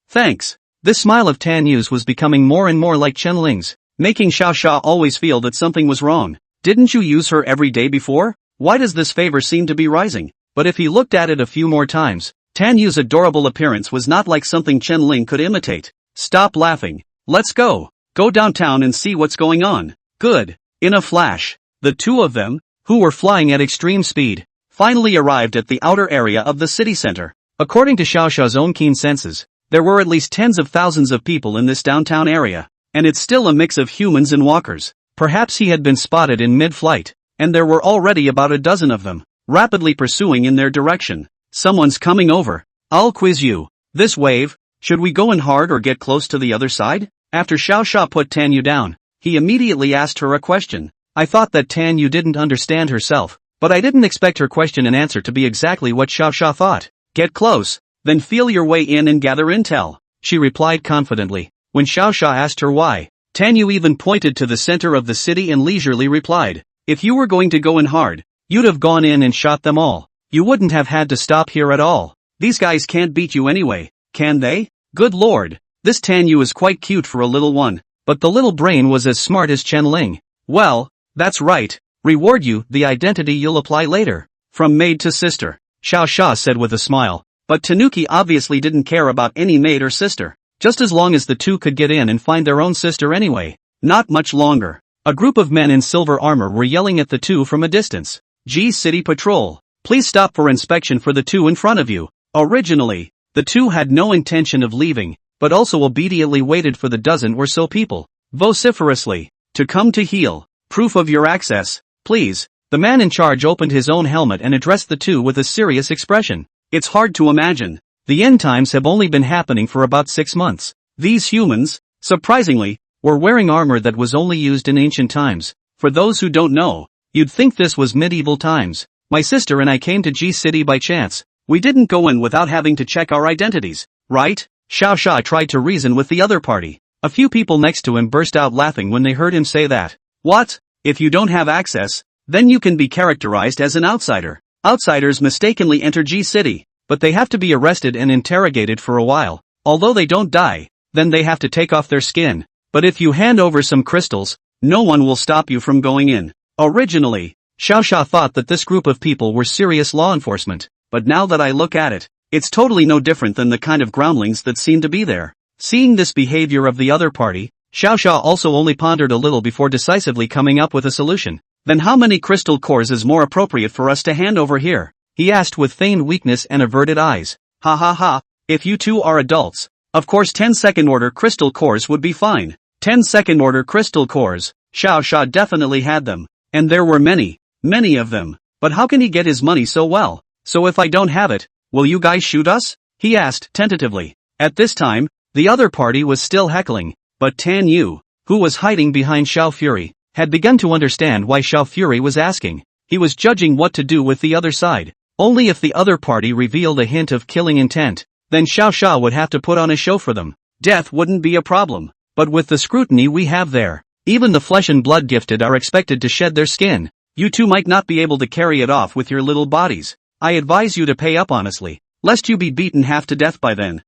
S1: Thanks. This smile of Tan Yu's was becoming more and more like Chen Ling's, making Xiao Sha always feel that something was wrong. Didn't you use her every day before? Why does this favor seem to be rising? But if he looked at it a few more times, Tan Yu's adorable appearance was not like something Chen Ling could imitate. Stop laughing. Let's go. Go downtown and see what's going on. Good. In a flash, the two of them, who were flying at extreme speed, finally arrived at the outer area of the city center. According to Xiao Sha's own keen senses, there were at least tens of thousands of people in this downtown area, and it's still a mix of humans and walkers. Perhaps he had been spotted in mid-flight, and there were already about a dozen of them, rapidly pursuing in their direction. Someone's coming over. I'll quiz you. This wave, should we go in hard or get close to the other side? After Xiao Xia put Tan Yu down, he immediately asked her a question. I thought that Tan Yu didn't understand herself, but I didn't expect her question and answer to be exactly what Xiao Xia thought. Get close, then feel your way in and gather intel, she replied confidently. When Xiao Xia asked her why, Tan Yu even pointed to the center of the city and leisurely replied, if you were going to go in hard, you'd have gone in and shot them all. You wouldn't have had to stop here at all. These guys can't beat you anyway, can they? Good lord, this Tan Yu is quite cute for a little one, but the little brain was as smart as Chen Ling. Well, that's right, reward you, the identity you'll apply later. From maid to sister, Xiao Xia said with a smile, but Tanuki obviously didn't care about any maid or sister, just as long as the two could get in and find their own sister anyway. Not much longer. A group of men in silver armor were yelling at the two from a distance. G City Patrol, please stop for inspection for the two in front of you. Originally, the two had no intention of leaving, but also obediently waited for the dozen or so people, vociferously, to come to heal. Proof of your access, please. The man in charge opened his own helmet and addressed the two with a serious expression. It's hard to imagine. The end times have only been happening for about 6 months. These humans, surprisingly, were wearing armor that was only used in ancient times. For those who don't know, you'd think this was medieval times. My sister and I came to G City by chance. We didn't go in without having to check our identities, right? Xiao Xia tried to reason with the other party. A few people next to him burst out laughing when they heard him say that. What? If you don't have access, then you can be characterized as an outsider. Outsiders mistakenly enter G City, but they have to be arrested and interrogated for a while. Although they don't die, then they have to take off their skin. But if you hand over some crystals, no one will stop you from going in. Originally, Xiao Xia thought that this group of people were serious law enforcement, but now that I look at it, it's totally no different than the kind of groundlings that seem to be there. Seeing this behavior of the other party, Xiao Xia also only pondered a little before decisively coming up with a solution. Then how many crystal cores is more appropriate for us to hand over here? He asked with feigned weakness and averted eyes. Ha ha ha, if you two are adults, of course 10 second order crystal cores would be fine. 10 second order crystal cores, Xiao Xia definitely had them. And there were many of them. But how can he get his money so well? So if I don't have it, will you guys shoot us? He asked tentatively. At this time, the other party was still heckling, but Tan Yu, who was hiding behind Xiao Fury, had begun to understand why Xiao Fury was asking. He was judging what to do with the other side. Only if the other party revealed a hint of killing intent, then Xiao Xia would have to put on a show for them. Death wouldn't be a problem, but with the scrutiny we have there, even the flesh and blood gifted are expected to shed their skin. You two might not be able to carry it off with your little bodies. I advise you to pay up honestly, lest you be beaten half to death by then.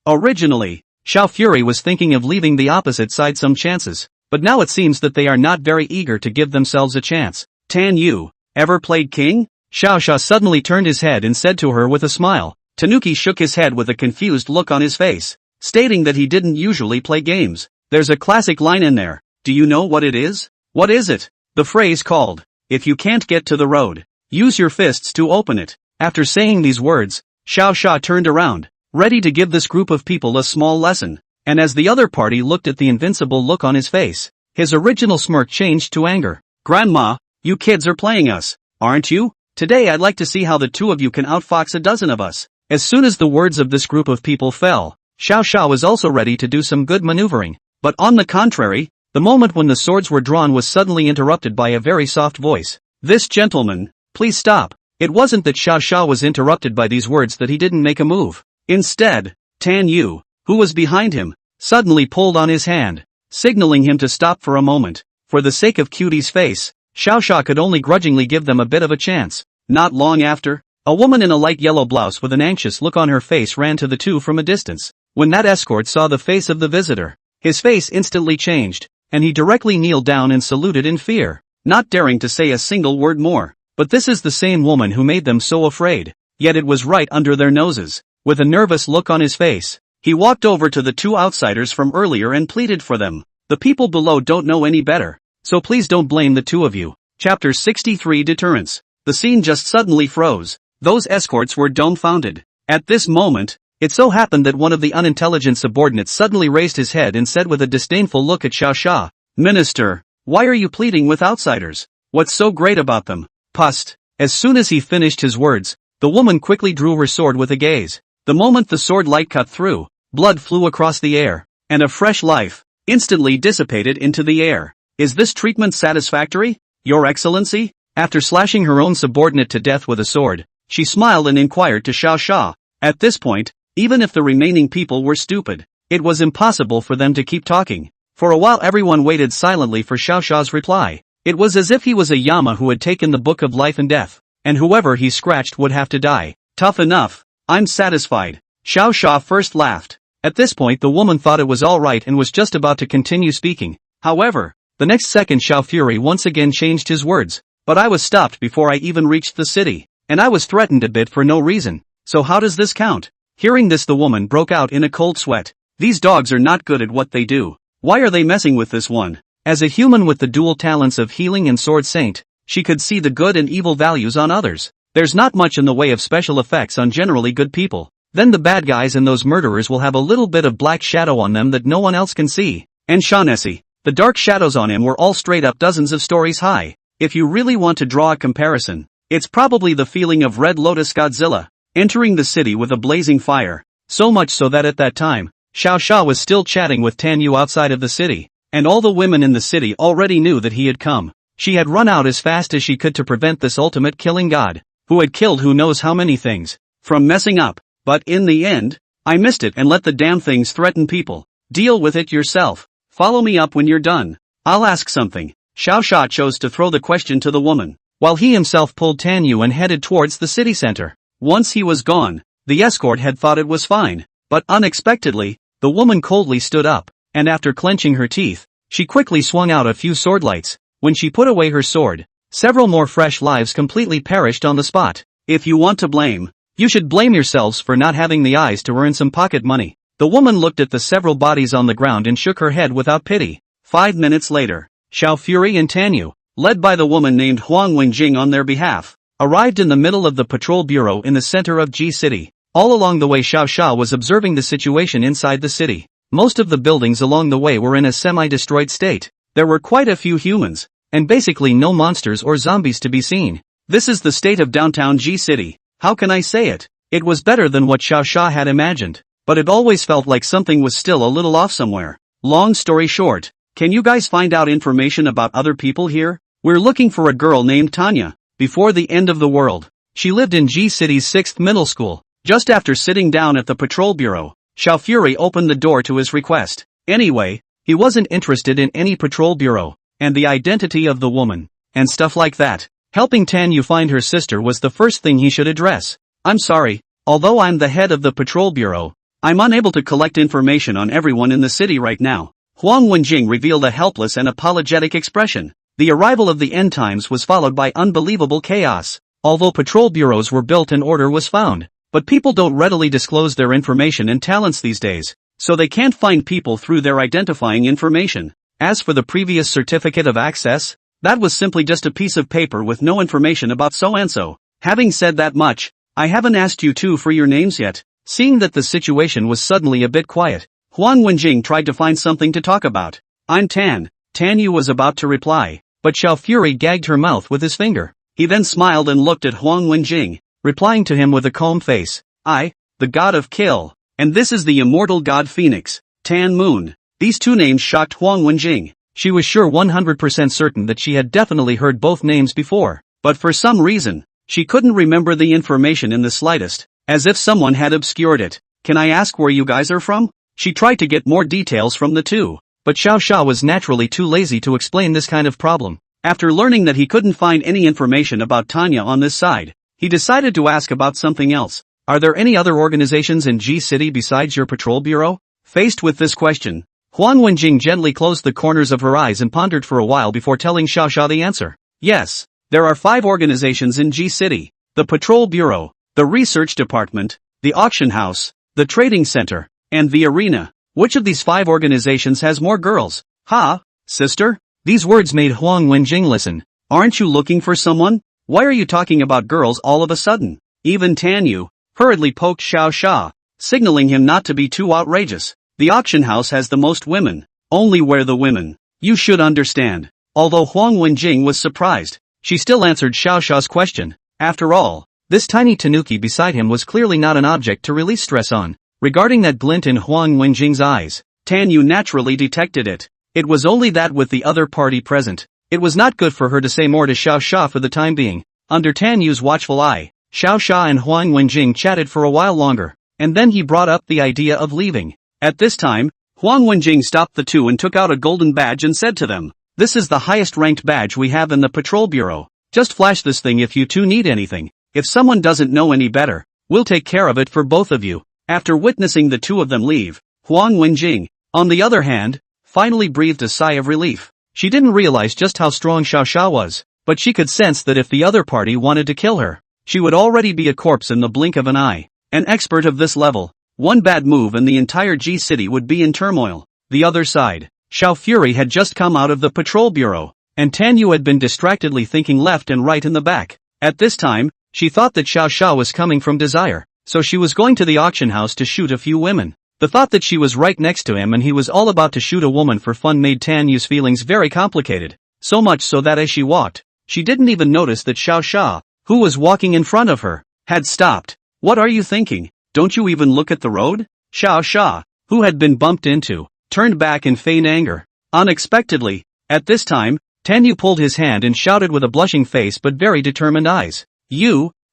S1: Originally, Xiao Fury was thinking of leaving the opposite side some chances, but now it seems that they are not very eager to give themselves a chance. Tan Yu, ever played king? Xiao Xia suddenly turned his head and said to her with a smile. Tanuki shook his head with a confused look on his face, stating that he didn't usually play games. There's a classic line in there. Do you know what it is? What is it? The phrase called, if you can't get to the road, use your fists to open it. After saying these words, Xiao Xia turned around, ready to give this group of people a small lesson. And as the other party looked at the invincible look on his face, his original smirk changed to anger. Grandma, you kids are playing us, aren't you? Today I'd like to see how the two of you can outfox a dozen of us. As soon as the words of this group of people fell, Xiao Xia was also ready to do some good maneuvering. But on the contrary, the moment when the swords were drawn was suddenly interrupted by a very soft voice. This gentleman, please stop. It wasn't that Xiao Xia was interrupted by these words that he didn't make a move. Instead, Tan Yu, who was behind him, suddenly pulled on his hand, signaling him to stop for a moment. For the sake of Cutie's face, Xiao Xia could only grudgingly give them a bit of a chance. Not long after, a woman in a light yellow blouse with an anxious look on her face ran to the two from a distance. When that escort saw the face of the visitor, his face instantly changed, and he directly kneeled down and saluted in fear, not daring to say a single word more. But this is the same woman who made them so afraid, yet it was right under their noses. With a nervous look on his face, he walked over to the two outsiders from earlier and pleaded for them. The people below don't know any better, so please don't blame the two of you. Chapter 63 Deterrence. The scene just suddenly froze. Those escorts were dumbfounded. At this moment, it so happened that one of the unintelligent subordinates suddenly raised his head and said with a disdainful look at Xiao Xia, Minister, why are you pleading with outsiders? What's so great about them? Pust. As soon as he finished his words, the woman quickly drew her sword with a gaze. The moment the sword light cut through, blood flew across the air, and a fresh life instantly dissipated into the air. Is this treatment satisfactory, Your Excellency? After slashing her own subordinate to death with a sword, she smiled and inquired to Xiao Xia. At this point, even if the remaining people were stupid, it was impossible for them to keep talking. For a while everyone waited silently for Xiao Xia's reply. It was as if he was a Yama who had taken the book of life and death, and whoever he scratched would have to die. Tough enough. I'm satisfied. Xiao Xia first laughed. At this point the woman thought it was alright and was just about to continue speaking. However, the next second Xiao Fury once again changed his words. But I was stopped before I even reached the city, and I was threatened a bit for no reason. So how does this count? Hearing this the woman broke out in a cold sweat. These dogs are not good at what they do. Why are they messing with this one? As a human with the dual talents of healing and sword saint, she could see the good and evil values on others. There's not much in the way of special effects on generally good people. Then the bad guys and those murderers will have a little bit of black shadow on them that no one else can see. And Shaughnessy, the dark shadows on him were all straight up dozens of stories high. If you really want to draw a comparison, it's probably the feeling of Red Lotus Godzilla entering the city with a blazing fire. So much so that at that time, Xiao Xia was still chatting with Tan Yu outside of the city, and all the women in the city already knew that he had come. She had run out as fast as she could to prevent this ultimate killing god, who had killed who knows how many things, from messing up. But in the end, I missed it and let the damn things threaten people. Deal with it yourself. Follow me up when you're done. I'll ask something. Xiao Xia chose to throw the question to the woman, while he himself pulled Tan Yu and headed towards the city center. Once he was gone, the escort had thought it was fine, but unexpectedly, the woman coldly stood up, and after clenching her teeth, she quickly swung out a few swordlights. When she put away her sword, several more fresh lives completely perished on the spot. If you want to blame, you should blame yourselves for not having the eyes to earn some pocket money. The woman looked at the several bodies on the ground and shook her head without pity. 5 minutes later, Xiao Fury and Tan Yu, led by the woman named Huang Wenjing on their behalf, arrived in the middle of the patrol bureau in the center of G City. All along the way Xiao Xia was observing the situation inside the city. Most of the buildings along the way were in a semi-destroyed state. There were quite a few humans, and basically no monsters or zombies to be seen. This is the state of downtown G City. How can I say it? It was better than what Xiao Xia had imagined, but it always felt like something was still a little off somewhere. Long story short, can you guys find out information about other people here? We're looking for a girl named Tanya. Before the end of the world, she lived in G City's 6th middle school. Just after sitting down at the patrol bureau, Xiao Fury opened the door to his request. Anyway, he wasn't interested in any patrol bureau, and the identity of the woman, and stuff like that. Helping Tan Yu find her sister was the first thing he should address. I'm sorry, although I'm the head of the patrol bureau, I'm unable to collect information on everyone in the city right now. Huang Wenjing revealed a helpless and apologetic expression. The arrival of the end times was followed by unbelievable chaos. Although patrol bureaus were built and order was found, but people don't readily disclose their information and talents these days, so they can't find people through their identifying information. As for the previous certificate of access, that was simply just a piece of paper with no information about so-and-so. Having said that much, I haven't asked you two for your names yet. Seeing that the situation was suddenly a bit quiet, Huang Wenjing tried to find something to talk about. I'm Tan. Tan Yu was about to reply, but Xiao Fury gagged her mouth with his finger. He then smiled and looked at Huang Wenjing, replying to him with a calm face. I, the god of kill, and this is the immortal god Phoenix, Tan Moon. These two names shocked Huang Wenjing. She was sure 100% certain that she had definitely heard both names before, but for some reason, she couldn't remember the information in the slightest, as if someone had obscured it. Can I ask where you guys are from? She tried to get more details from the two, but Xiao Xia was naturally too lazy to explain this kind of problem. After learning that he couldn't find any information about Tanya on this side, he decided to ask about something else. Are there any other organizations in G City besides your patrol bureau? Faced with this question, Huang Wenjing gently closed the corners of her eyes and pondered for a while before telling Xiao Xia the answer. Yes, there are 5 organizations in G City: the Patrol Bureau, the Research Department, the Auction House, the Trading Center, and the Arena. Which of these 5 organizations has more girls? Ha, sister? These words made Huang Wenjing listen. Aren't you looking for someone? Why are you talking about girls all of a sudden? Even Tan Yu hurriedly poked Xiao Xia, signaling him not to be too outrageous. The auction house has the most women. Only where the women. You should understand. Although Huang Wenjing was surprised, she still answered Xiao Xia's question. After all, This tiny tanuki beside him was clearly not an object to release stress on. Regarding that glint in Huang Wenjing's eyes, Tan Yu naturally detected it. It was only that with the other party present, it was not good for her to say more to Xiao Sha for the time being. Under Tan Yu's watchful eye, Xiao Sha and Huang Wenjing chatted for a while longer, and then he brought up the idea of leaving. At this time, Huang Wenjing stopped the two and took out a golden badge and said to them, "This is the highest ranked badge we have in the patrol bureau. Just flash this thing if you two need anything. If someone doesn't know any better, we'll take care of it for both of you." After witnessing the two of them leave, Huang Wenjing, on the other hand, finally breathed a sigh of relief. She didn't realize just how strong Xiao Sha was, but she could sense that if the other party wanted to kill her, she would already be a corpse in the blink of an eye. An expert of this level, one bad move and the entire G city would be in turmoil. The other side, Xiao Fury had just come out of the patrol bureau, and Tan Yu had been distractedly thinking left and right in the back. At this time, she thought that Xiao Sha was coming from Desire, so she was going to the auction house to shoot a few women. The thought that she was right next to him and he was all about to shoot a woman for fun made Tan Yu's feelings very complicated, so much so that as she walked, she didn't even notice that Xiao Sha, who was walking in front of her, had stopped. "What are you thinking? Don't you even look at the road?" Xiao Sha, who had been bumped into, turned back in feigned anger. Unexpectedly, at this time, Tan Yu pulled his hand and shouted with a blushing face but very determined eyes,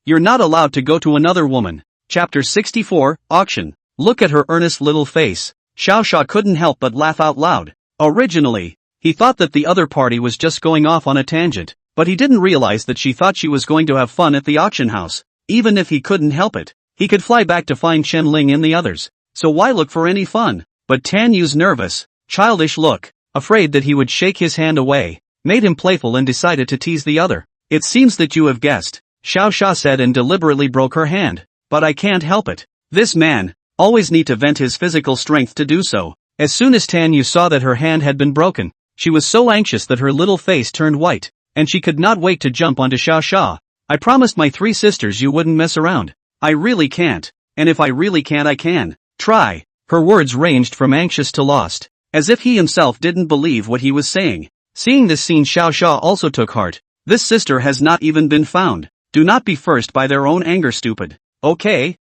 S1: You're not allowed to go to another woman." Chapter 64, Auction. Look at her earnest little face. Xiao Sha couldn't help but laugh out loud. Originally, he thought that the other party was just going off on a tangent, but he didn't realize that she thought she was going to have fun at the auction house. Even if he couldn't help it, he could fly back to find Chen Ling and the others, so why look for any fun? But Tan Yu's nervous, childish look, afraid that he would shake his hand away, made him playful and decided to tease the other. "It seems that you have guessed," Xiao Sha said and deliberately broke her hand. "But I can't help it. This man always need to vent his physical strength to do so." As soon as Tan Yu saw that her hand had been broken, she was so anxious that her little face turned white, and she could not wait to jump onto Xiao Sha. "I promised my three sisters you wouldn't mess around. I really can't, and if I really can't I can try." Her words ranged from anxious to lost, as if he himself didn't believe what he was saying. Seeing this scene, Xiao Sha also took heart. This sister has not even been found. Do not be first by their own anger, stupid. Okay,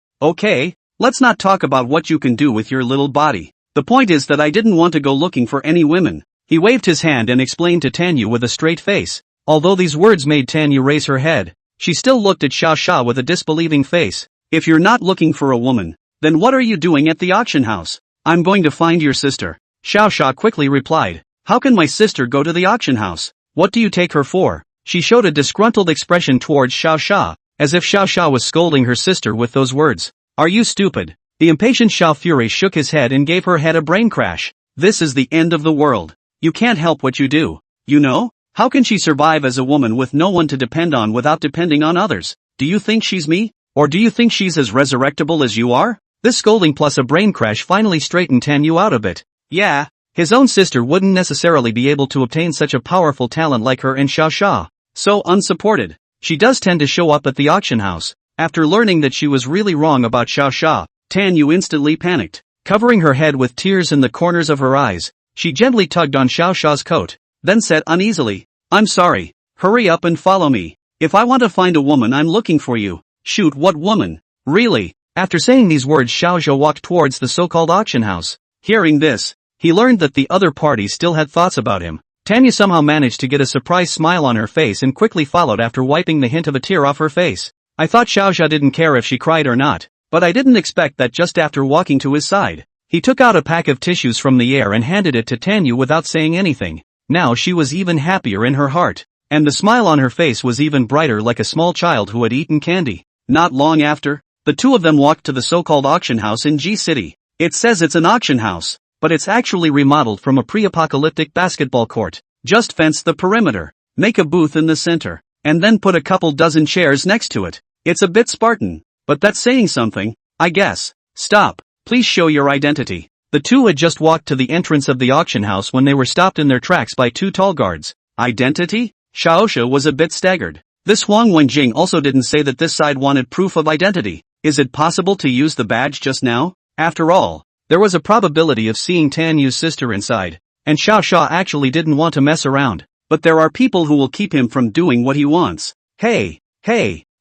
S1: let's not talk about what you can do with your little body. The point is that I didn't want to go looking for any women. He waved his hand and explained to Tan Yu with a straight face. Although these words made Tan Yu raise her head, she still looked at Xiao Sha with a disbelieving face. "If you're not looking for a woman, then what are you doing at the auction house?" "I'm going to find your sister," Xiao Sha quickly replied. "How can my sister go to the auction house? What do you take her for?" She showed a disgruntled expression towards Xiao Sha, as if Xiao Sha was scolding her sister with those words. "Are you stupid?" The impatient Xiao Fury shook his head and gave her head a brain crash. "This is the end of the world. You can't help what you do. You know? How can she survive as a woman with no one to depend on without depending on others? Do you think she's me? Or do you think she's as resurrectable as you are?" This scolding plus a brain crash finally straightened Tan Yu out a bit. Yeah, his own sister wouldn't necessarily be able to obtain such a powerful talent like her and Xiao Sha. So unsupported. She does tend to show up at the auction house. After learning that she was really wrong about Xiao Sha, Tan Yu instantly panicked. Covering her head with tears in the corners of her eyes, she gently tugged on Xiao Sha's coat, then said uneasily, "I'm sorry. Hurry up and follow me. If I want to find a woman I'm looking for you." "Shoot, what woman? Really?" After saying these words, Xiao Zhou walked towards the so-called auction house. Hearing this, he learned that the other party still had thoughts about him. Tan Yu somehow managed to get a surprised smile on her face and quickly followed after wiping the hint of a tear off her face. "I thought Xiao Zhou didn't care if she cried or not, but I didn't expect that." Just after walking to his side, he took out a pack of tissues from the air and handed it to Tan Yu without saying anything. Now she was even happier in her heart, and the smile on her face was even brighter, like a small child who had eaten candy. Not long after, the two of them walked to the so-called auction house in G City. It says it's an auction house, but it's actually remodeled from a pre-apocalyptic basketball court. Just fence the perimeter, make a booth in the center, and then put a couple dozen chairs next to it. It's a bit Spartan, but that's saying something, I guess. "Stop, please show your identity." The two had just walked to the entrance of the auction house when they were stopped in their tracks by two tall guards. "Identity?" Xiaosha was a bit staggered. This Huang Wenjing also didn't say that this side wanted proof of identity. Is it possible to use the badge just now? After all, there was a probability of seeing Tan Yu's sister inside, and Xiao Sha actually didn't want to mess around. But there are people who will keep him from doing what he wants. Hey,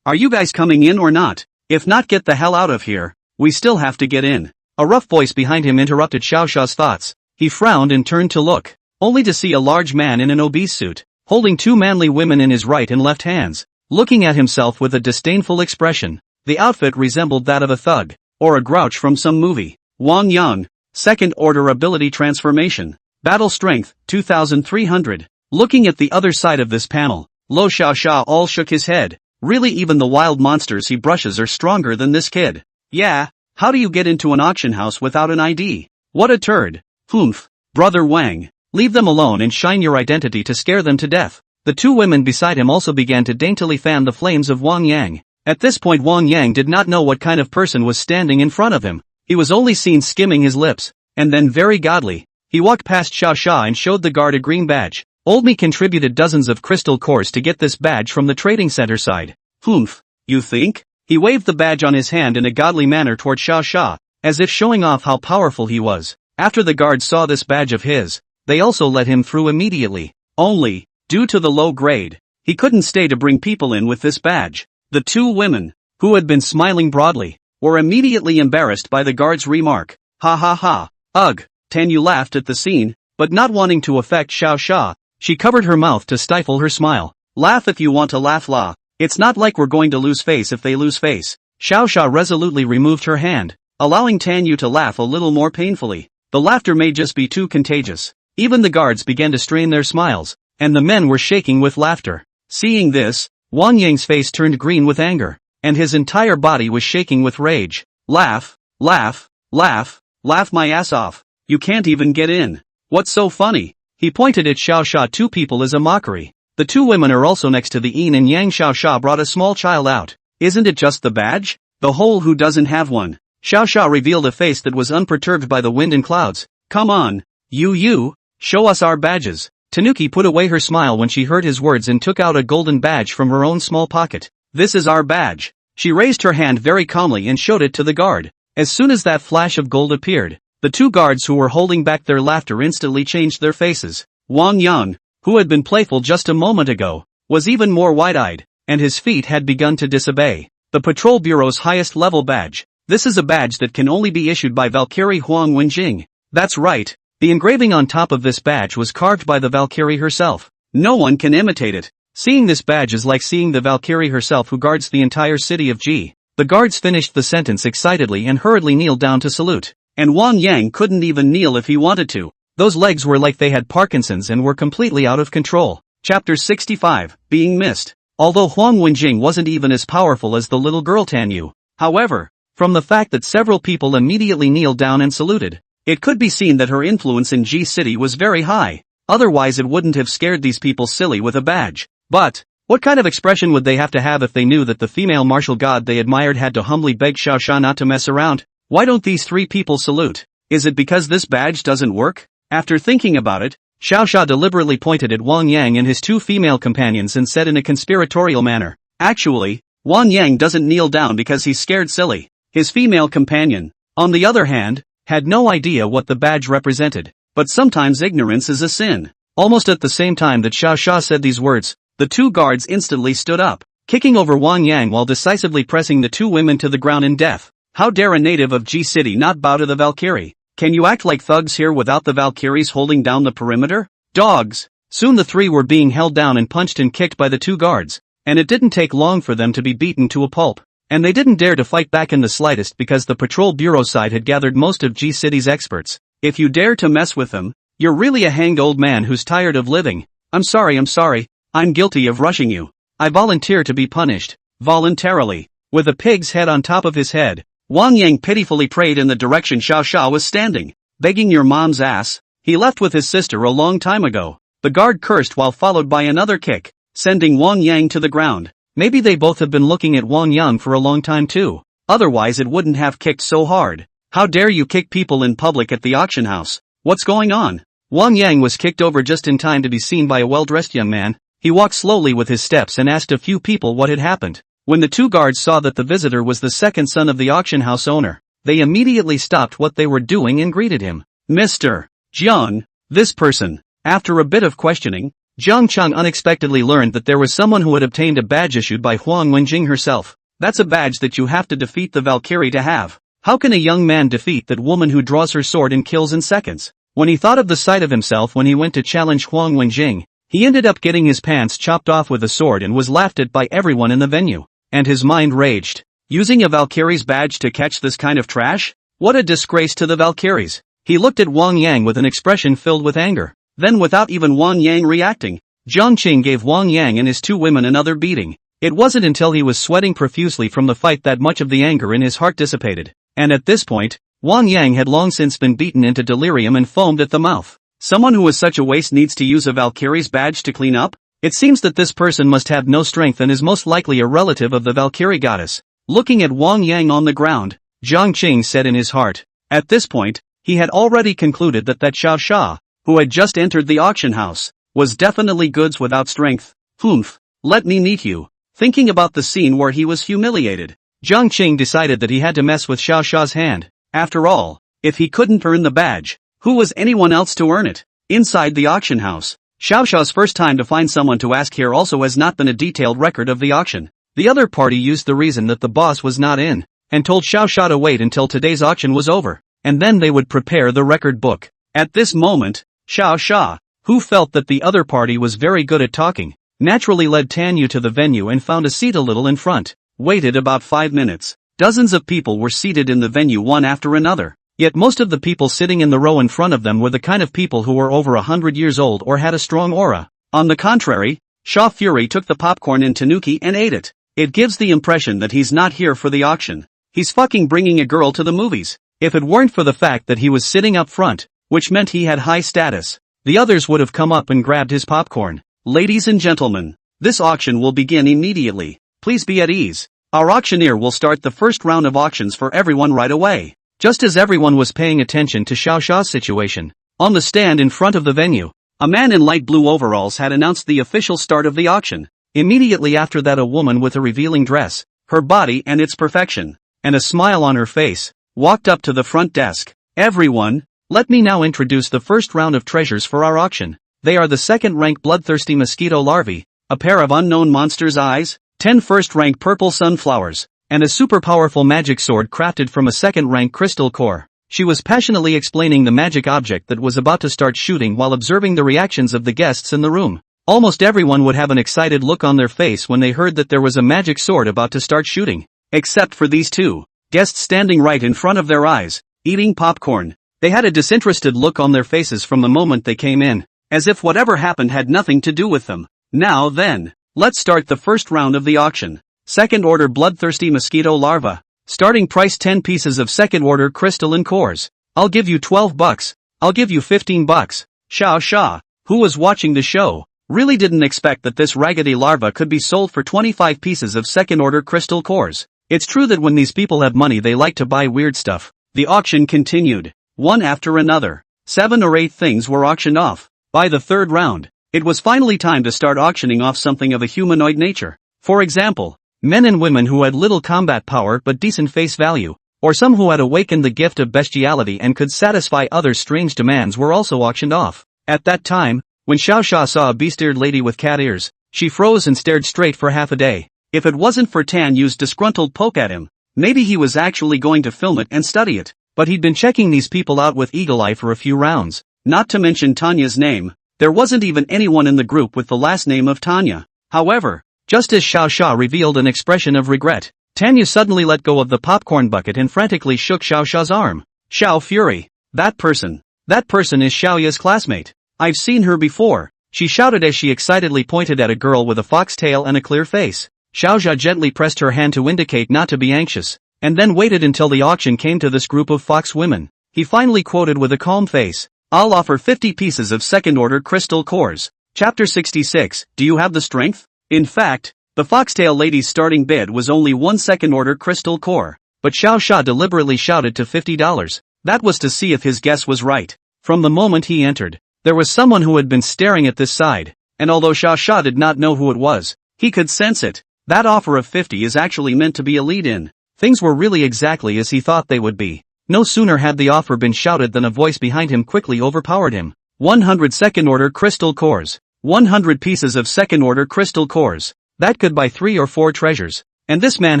S1: Are you guys coming in or not? If not, get the hell out of here. We still have to get in. A rough voice behind him interrupted Xiao Xiao's thoughts. He frowned and turned to look, only to see a large man in an obese suit, holding two manly women in his right and left hands, looking at himself with a disdainful expression. The outfit resembled that of a thug, or a grouch from some movie. Wang Yang, second order ability transformation. Battle strength, 2300. Looking at the other side of this panel, Lo Xiaoxia all shook his head. Really, even the wild monsters he brushes are stronger than this kid. Yeah, how do you get into an auction house without an ID? What a turd. Humph. Brother Wang, leave them alone and shine your identity to scare them to death. The two women beside him also began to daintily fan the flames of Wang Yang. At this point Wang Yang did not know what kind of person was standing in front of him. He was only seen skimming his lips, and then very godly, he walked past Xiao Xia and showed the guard a green badge. Old me contributed dozens of crystal cores to get this badge from the trading center side. Humph, you think? He waved the badge on his hand in a godly manner toward Xiao Xia, as if showing off how powerful he was. After the guards saw this badge of his, they also let him through immediately. Only, due to the low grade, he couldn't stay to bring people in with this badge. The two women, who had been smiling broadly, were immediately embarrassed by the guard's remark. Ha ha ha. Ugh. Tanyu laughed at the scene, but not wanting to affect Xiao Xia, she covered her mouth to stifle her smile. Laugh if you want to laugh, la. It's not like we're going to lose face if they lose face. Xiao Xia resolutely removed her hand, allowing Tanyu to laugh a little more painfully. The laughter may just be too contagious. Even the guards began to strain their smiles, and the men were shaking with laughter. Seeing this, Wang Yang's face turned green with anger, and his entire body was shaking with rage. Laugh, laugh, laugh, laugh my ass off. You can't even get in. What's so funny? He pointed at Xiao Xia. Two people as a mockery. The two women are also next to the yin and yang. Xiao Xia brought a small child out. Isn't it just the badge? The whole who doesn't have one. Xiao Xia revealed a face that was unperturbed by the wind and clouds. Come on. You, show us our badges. Tanuki put away her smile when she heard his words and took out a golden badge from her own small pocket. This is our badge. She raised her hand very calmly and showed it to the guard. As soon as that flash of gold appeared, the two guards who were holding back their laughter instantly changed their faces. Wang Yang, who had been playful just a moment ago, was even more wide-eyed, and his feet had begun to disobey. The Patrol Bureau's highest level badge. This is a badge that can only be issued by Valkyrie Huang Wenjing. That's right. The engraving on top of this badge was carved by the Valkyrie herself. No one can imitate it. Seeing this badge is like seeing the Valkyrie herself who guards the entire city of G. The guards finished the sentence excitedly and hurriedly kneeled down to salute. And Wang Yang couldn't even kneel if he wanted to. Those legs were like they had Parkinson's and were completely out of control. Chapter 65, Being Missed. Although Huang Wenjing wasn't even as powerful as the little girl Tanyu. However, from the fact that several people immediately kneeled down and saluted, it could be seen that her influence in G City was very high. Otherwise it wouldn't have scared these people silly with a badge. But, what kind of expression would they have to have if they knew that the female martial god they admired had to humbly beg Xiao Xia not to mess around? Why don't these three people salute? Is it because this badge doesn't work? After thinking about it, Xiao Xia deliberately pointed at Wang Yang and his two female companions and said in a conspiratorial manner, actually, Wang Yang doesn't kneel down because he's scared silly. His female companion, on the other hand, had no idea what the badge represented. But sometimes ignorance is a sin. Almost at the same time that Xiao Xia said these words, the two guards instantly stood up, kicking over Wang Yang while decisively pressing the two women to the ground in death. How dare a native of G City not bow to the Valkyrie? Can you act like thugs here without the Valkyries holding down the perimeter? Dogs! Soon the three were being held down and punched and kicked by the two guards, and it didn't take long for them to be beaten to a pulp. And they didn't dare to fight back in the slightest because the patrol bureau side had gathered most of G City's experts. If you dare to mess with them, you're really a hanged old man who's tired of living. I'm sorry. I'm guilty of rushing you. I volunteer to be punished. Voluntarily. With a pig's head on top of his head, Wang Yang pitifully prayed in the direction Xiao Xia was standing. Begging your mom's ass? He left with his sister a long time ago. The guard cursed while followed by another kick, sending Wang Yang to the ground. Maybe they both have been looking at Wang Yang for a long time too. Otherwise it wouldn't have kicked so hard. How dare you kick people in public at the auction house? What's going on? Wang Yang was kicked over just in time to be seen by a well-dressed young man. He walked slowly with his steps and asked a few people what had happened. When the two guards saw that the visitor was the second son of the auction house owner, they immediately stopped what they were doing and greeted him. Mr. Jiang, this person. After a bit of questioning, Jiang Cheng unexpectedly learned that there was someone who had obtained a badge issued by Huang Wenjing herself. That's a badge that you have to defeat the Valkyrie to have. How can a young man defeat that woman who draws her sword and kills in seconds? When he thought of the sight of himself when he went to challenge Huang Wenjing, he ended up getting his pants chopped off with a sword and was laughed at by everyone in the venue. And his mind raged. Using a Valkyrie's badge to catch this kind of trash? What a disgrace to the Valkyries. He looked at Wang Yang with an expression filled with anger. Then without even Wang Yang reacting, Jiang Qing gave Wang Yang and his two women another beating. It wasn't until he was sweating profusely from the fight that much of the anger in his heart dissipated. And at this point, Wang Yang had long since been beaten into delirium and foamed at the mouth. Someone who is such a waste needs to use a Valkyrie's badge to clean up? It seems that this person must have no strength and is most likely a relative of the Valkyrie goddess. Looking at Wang Yang on the ground, Jiang Qing said in his heart. At this point, he had already concluded that Xiao Sha, who had just entered the auction house, was definitely goods without strength. Humph, let me meet you. Thinking about the scene where he was humiliated, Jiang Qing decided that he had to mess with Xiao Sha's hand. After all, if he couldn't earn the badge, who was anyone else to earn it? Inside the auction house, Xiao Sha's first time to find someone to ask here also has not been a detailed record of the auction. The other party used the reason that the boss was not in, and told Xiao Sha to wait until today's auction was over, and then they would prepare the record book. At this moment, Xiao Sha, who felt that the other party was very good at talking, naturally led Tanyu to the venue and found a seat a little in front, waited about 5 minutes. Dozens of people were seated in the venue one after another, yet most of the people sitting in the row in front of them were the kind of people who were over 100 years old or had a strong aura. On the contrary, Sha Fury took the popcorn and tanuki and ate it. It gives the impression that he's not here for the auction. He's fucking bringing a girl to the movies. If it weren't for the fact that he was sitting up front, which meant he had high status, the others would have come up and grabbed his popcorn. Ladies and gentlemen, this auction will begin immediately. Please be at ease. Our auctioneer will start the first round of auctions for everyone right away. Just as everyone was paying attention to Xiao Sha's situation, on the stand in front of the venue, a man in light blue overalls had announced the official start of the auction. Immediately after that, a woman with a revealing dress, her body and its perfection, and a smile on her face, walked up to the front desk. Everyone, let me now introduce the first round of treasures for our auction. They are the second-rank bloodthirsty mosquito larvae, a pair of unknown monsters' eyes, 10 first-rank purple sunflowers, and a super-powerful magic sword crafted from a second-rank crystal core. She was passionately explaining the magic object that was about to start shooting while observing the reactions of the guests in the room. Almost everyone would have an excited look on their face when they heard that there was a magic sword about to start shooting. Except for these two guests standing right in front of their eyes, eating popcorn. They had a disinterested look on their faces from the moment they came in, as if whatever happened had nothing to do with them. Now then, let's start the first round of the auction. Second order bloodthirsty mosquito larva. Starting price 10 pieces of second order crystalline cores. I'll give you $12. I'll give you $15. Xiao Sha, who was watching the show, really didn't expect that this raggedy larva could be sold for 25 pieces of second order crystal cores. It's true that when these people have money they like to buy weird stuff. The auction continued, one after another. 7 or 8 things were auctioned off. By the third round, it was finally time to start auctioning off something of a humanoid nature. For example, men and women who had little combat power but decent face value, or some who had awakened the gift of bestiality and could satisfy others' strange demands were also auctioned off. At that time, when Xiao Sha saw a beast-eared lady with cat ears, she froze and stared straight for half a day. If it wasn't for Tan Yu's disgruntled poke at him, maybe he was actually going to film it and study it. But he'd been checking these people out with eagle eye for a few rounds. Not to mention Tanya's name, there wasn't even anyone in the group with the last name of Tanya. However, just as Xiao Sha revealed an expression of regret, Tanya suddenly let go of the popcorn bucket and frantically shook Xiao Sha's arm. Xiao Fury. That person is Xiaoya's classmate. I've seen her before, she shouted as she excitedly pointed at a girl with a fox tail and a clear face. Xiaoxia gently pressed her hand to indicate not to be anxious, and then waited until the auction came to this group of fox women. He finally quoted with a calm face, I'll offer 50 pieces of second-order crystal cores. Chapter 66, Do you have the strength? In fact, the foxtail lady's starting bid was only 1 second-order crystal core, but Xiao Sha deliberately shouted to $50. That was to see if his guess was right. From the moment he entered, there was someone who had been staring at this side, and although Xiao Sha did not know who it was, he could sense it. That offer of 50 is actually meant to be a lead-in. Things were really exactly as he thought they would be. No sooner had the offer been shouted than a voice behind him quickly overpowered him. 100 second-order crystal cores. 100 pieces of second-order crystal cores. That could buy 3 or 4 treasures. And this man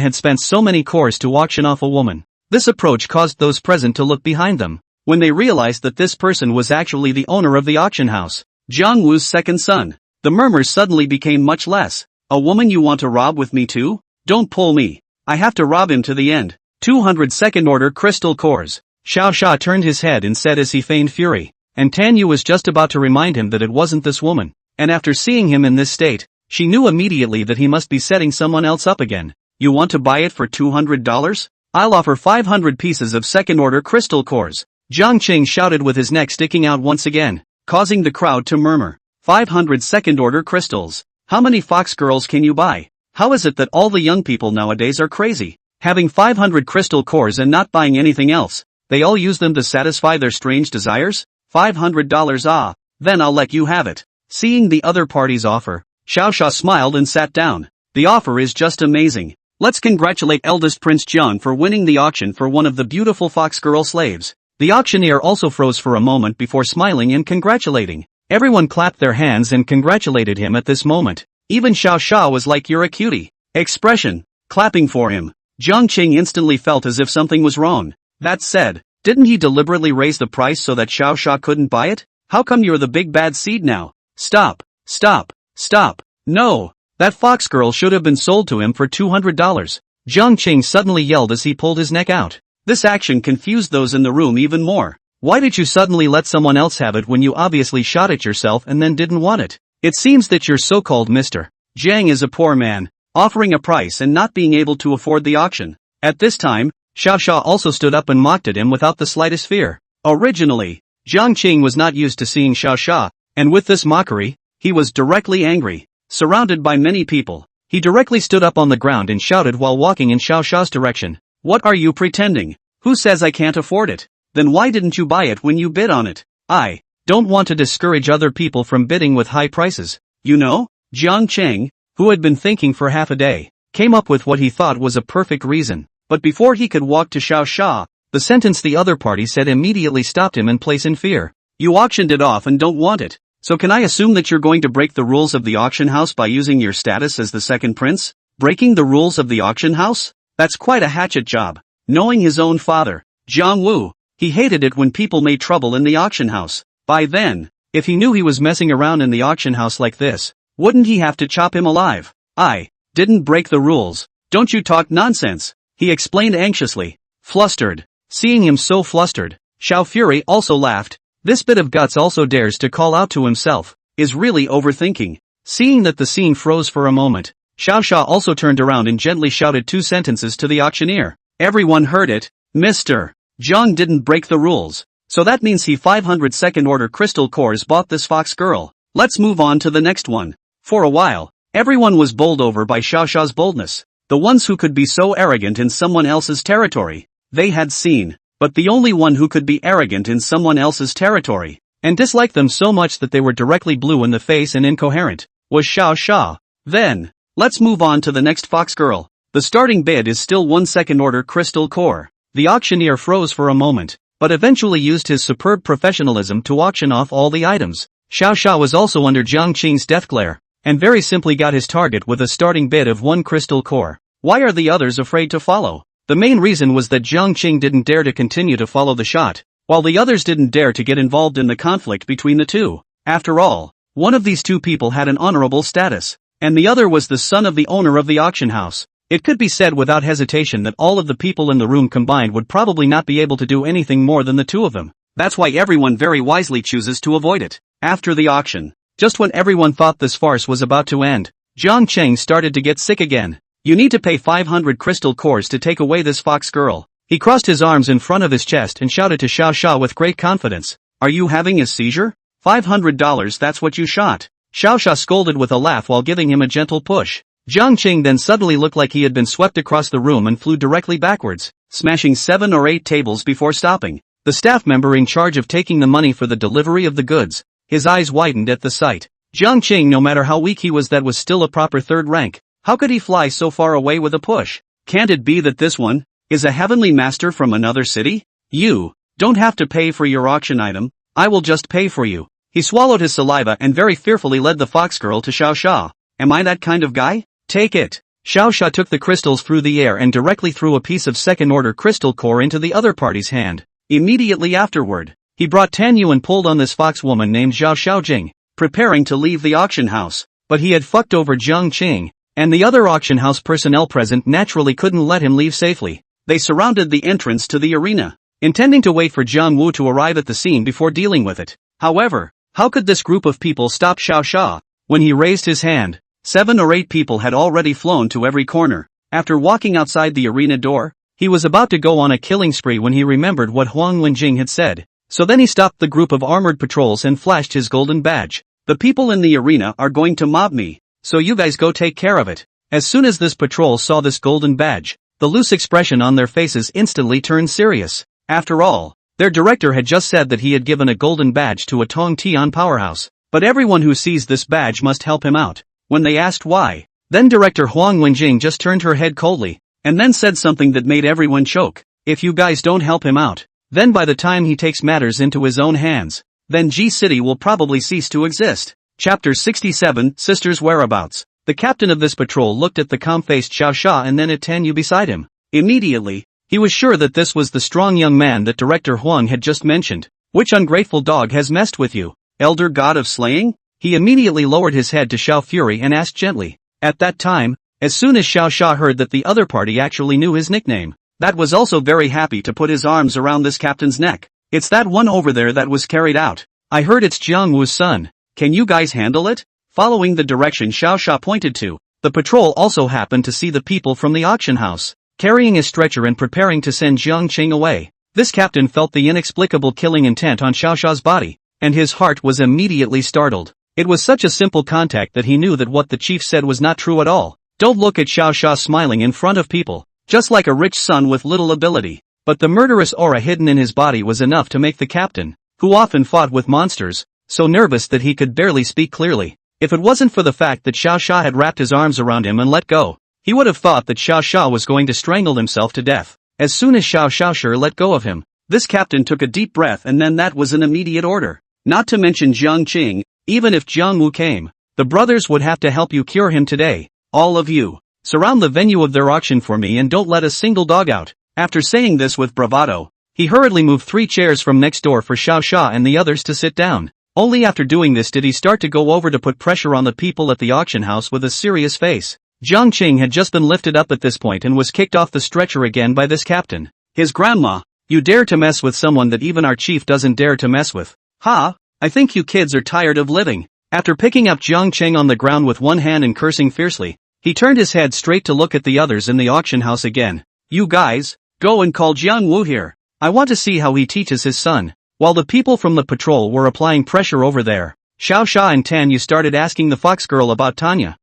S1: had spent so many cores to auction off a woman. This approach caused those present to look behind them, when they realized that this person was actually the owner of the auction house, Jiang Wu's second son. The murmurs suddenly became much less. A woman you want to rob with me too? Don't pull me. I have to rob him to the end. 200 second-order crystal cores. Xiao Sha turned his head and said as he feigned fury, and Tan Yu was just about to remind him that it wasn't this woman, and after seeing him in this state, she knew immediately that he must be setting someone else up again. You want to buy it for $200? I'll offer 500 pieces of second-order crystal cores. Jiang Qing shouted with his neck sticking out once again, causing the crowd to murmur. 500 second-order crystals. How many fox girls can you buy? How is it that all the young people nowadays are crazy? Having 500 crystal cores and not buying anything else, they all use them to satisfy their strange desires? $500 ah, then I'll let you have it. Seeing the other party's offer, Xiao Sha smiled and sat down. The offer is just amazing. Let's congratulate eldest Prince John for winning the auction for one of the beautiful fox girl slaves. The auctioneer also froze for a moment before smiling and congratulating. Everyone clapped their hands and congratulated him at this moment. Even Xiao Sha was like you're a cutie. Expression. Clapping for him. Jiang Qing instantly felt as if something was wrong. That said, didn't he deliberately raise the price so that Xiao Sha couldn't buy it? How come you're the big bad seed now? Stop. Stop. Stop. No. That fox girl should have been sold to him for $200. Jiang Qing suddenly yelled as he pulled his neck out. This action confused those in the room even more. Why did you suddenly let someone else have it when you obviously shot it yourself and then didn't want it? It seems that your so-called Mr. Jiang is a poor man, offering a price and not being able to afford the auction. At this time, Xiao Sha also stood up and mocked at him without the slightest fear. Originally, Jiang Qing was not used to seeing Xiao Sha, and with this mockery, he was directly angry. Surrounded by many people, he directly stood up on the ground and shouted while walking in Xiao Sha's direction. What are you pretending? Who says I can't afford it? Then why didn't you buy it when you bid on it? I don't want to discourage other people from bidding with high prices. You know? Jiang Qing, who had been thinking for half a day, came up with what he thought was a perfect reason. But before he could walk to Xiao Sha, the sentence the other party said immediately stopped him in place in fear. You auctioned it off and don't want it. So can I assume that you're going to break the rules of the auction house by using your status as the second prince? Breaking the rules of the auction house? That's quite a hatchet job. Knowing his own father, Jiang Wu, he hated it when people made trouble in the auction house. By then, if he knew he was messing around in the auction house like this, wouldn't he have to chop him alive? I didn't break the rules. Don't you talk nonsense, he explained anxiously. Flustered. Seeing him so flustered, Xiao Fury also laughed. This bit of guts also dares to call out to himself, is really overthinking. Seeing that the scene froze for a moment, Xiao Sha also turned around and gently shouted 2 sentences to the auctioneer. Everyone heard it. Mr. Zhang didn't break the rules. So that means he 500 second-order crystal cores bought this fox girl. Let's move on to the next one. For a while, everyone was bowled over by Xiao Sha's boldness. The ones who could be so arrogant in someone else's territory, they had seen. But the only one who could be arrogant in someone else's territory, and disliked them so much that they were directly blue in the face and incoherent, was Xiao Sha. Then, let's move on to the next fox girl. The starting bid is still 1 second-order crystal core. The auctioneer froze for a moment, but eventually used his superb professionalism to auction off all the items. Xiao Sha was also under Jiang Qing's death glare, and very simply got his target with a starting bid of 1 crystal core. Why are the others afraid to follow? The main reason was that Jiang Qing didn't dare to continue to follow the shot, while the others didn't dare to get involved in the conflict between the two. After all, one of these two people had an honorable status, and the other was the son of the owner of the auction house. It could be said without hesitation that all of the people in the room combined would probably not be able to do anything more than the two of them. That's why everyone very wisely chooses to avoid it. After the auction, just when everyone thought this farce was about to end, Jiang Qing started to get sick again. You need to pay 500 crystal cores to take away this fox girl. He crossed his arms in front of his chest and shouted to Xiao Sha with great confidence. Are you having a seizure? $500, that's what you shot. Xiao Sha scolded with a laugh while giving him a gentle push. Jiang Qing then suddenly looked like he had been swept across the room and flew directly backwards, smashing 7 or 8 tables before stopping. The staff member in charge of taking the money for the delivery of the goods, his eyes widened at the sight. Jiang Qing, no matter how weak he was, that was still a proper third rank. How could he fly so far away with a push? Can't it be that this one is a heavenly master from another city? You don't have to pay for your auction item, I will just pay for you. He swallowed his saliva and very fearfully led the fox girl to Xiao Xia. Am I that kind of guy? Take it. Xiao Xia took the crystals through the air and directly threw a piece of second-order crystal core into the other party's hand. Immediately afterward, he brought Tan Yu and pulled on this fox woman named Zhao Xiaojing, preparing to leave the auction house. But he had fucked over Jiang Qing, and the other auction house personnel present naturally couldn't let him leave safely. They surrounded the entrance to the arena, intending to wait for Jiang Wu to arrive at the scene before dealing with it. However, how could this group of people stop Xiao Xia? When he raised his hand, 7 or 8 people had already flown to every corner. After walking outside the arena door, he was about to go on a killing spree when he remembered what Huang Wenjing had said. So then he stopped the group of armored patrols and flashed his golden badge. The people in the arena are going to mob me, so you guys go take care of it. As soon as this patrol saw this golden badge, the loose expression on their faces instantly turned serious. After all, their director had just said that he had given a golden badge to a Tong Tian powerhouse. But everyone who sees this badge must help him out. When they asked why, then director Huang Wenjing just turned her head coldly, and then said something that made everyone choke. If you guys don't help him out, then by the time he takes matters into his own hands, then G City will probably cease to exist. Chapter 67, Sister's Whereabouts. The captain of this patrol looked at the calm-faced Xiao Xia and then at Tan Yu beside him. Immediately, he was sure that this was the strong young man that director Huang had just mentioned. Which ungrateful dog has messed with you, elder god of slaying? He immediately lowered his head to Xiao Fury and asked gently. At that time, as soon as Xiao Xia heard that the other party actually knew his nickname, that was also very happy to put his arms around this captain's neck. It's that one over there that was carried out. I heard it's Jiang Wu's son. Can you guys handle it? Following the direction Xiao Xia pointed to, the patrol also happened to see the people from the auction house, carrying a stretcher and preparing to send Jiang Qing away. This captain felt the inexplicable killing intent on Xiao Xia's body, and his heart was immediately startled. It was such a simple contact that he knew that what the chief said was not true at all. Don't look at Xiao Xia smiling in front of people, just like a rich son with little ability. But the murderous aura hidden in his body was enough to make the captain, who often fought with monsters, so nervous that he could barely speak clearly. If it wasn't for the fact that Xiao Xia had wrapped his arms around him and let go, he would have thought that Xiao Xia was going to strangle himself to death. As soon as Xiao Xia let go of him, this captain took a deep breath and then that was an immediate order. Not to mention Jiang Qing, even if Jiang Wu came, the brothers would have to help you cure him today. All of you, surround the venue of their auction for me and don't let a single dog out. After saying this with bravado, he hurriedly moved 3 chairs from next door for Xiao Xia and the others to sit down. Only after doing this did he start to go over to put pressure on the people at the auction house with a serious face. Jiang Qing had just been lifted up at this point and was kicked off the stretcher again by this captain. His grandma, you dare to mess with someone that even our chief doesn't dare to mess with. Ha! I think you kids are tired of living. After picking up Jiang Qing on the ground with one hand and cursing fiercely, he turned his head straight to look at the others in the auction house again. You guys, go and call Jiang Wu here. I want to see how he teaches his son. While the people from the patrol were applying pressure over there, Xiao Xia and Tan Yu started asking the fox girl about Tanya.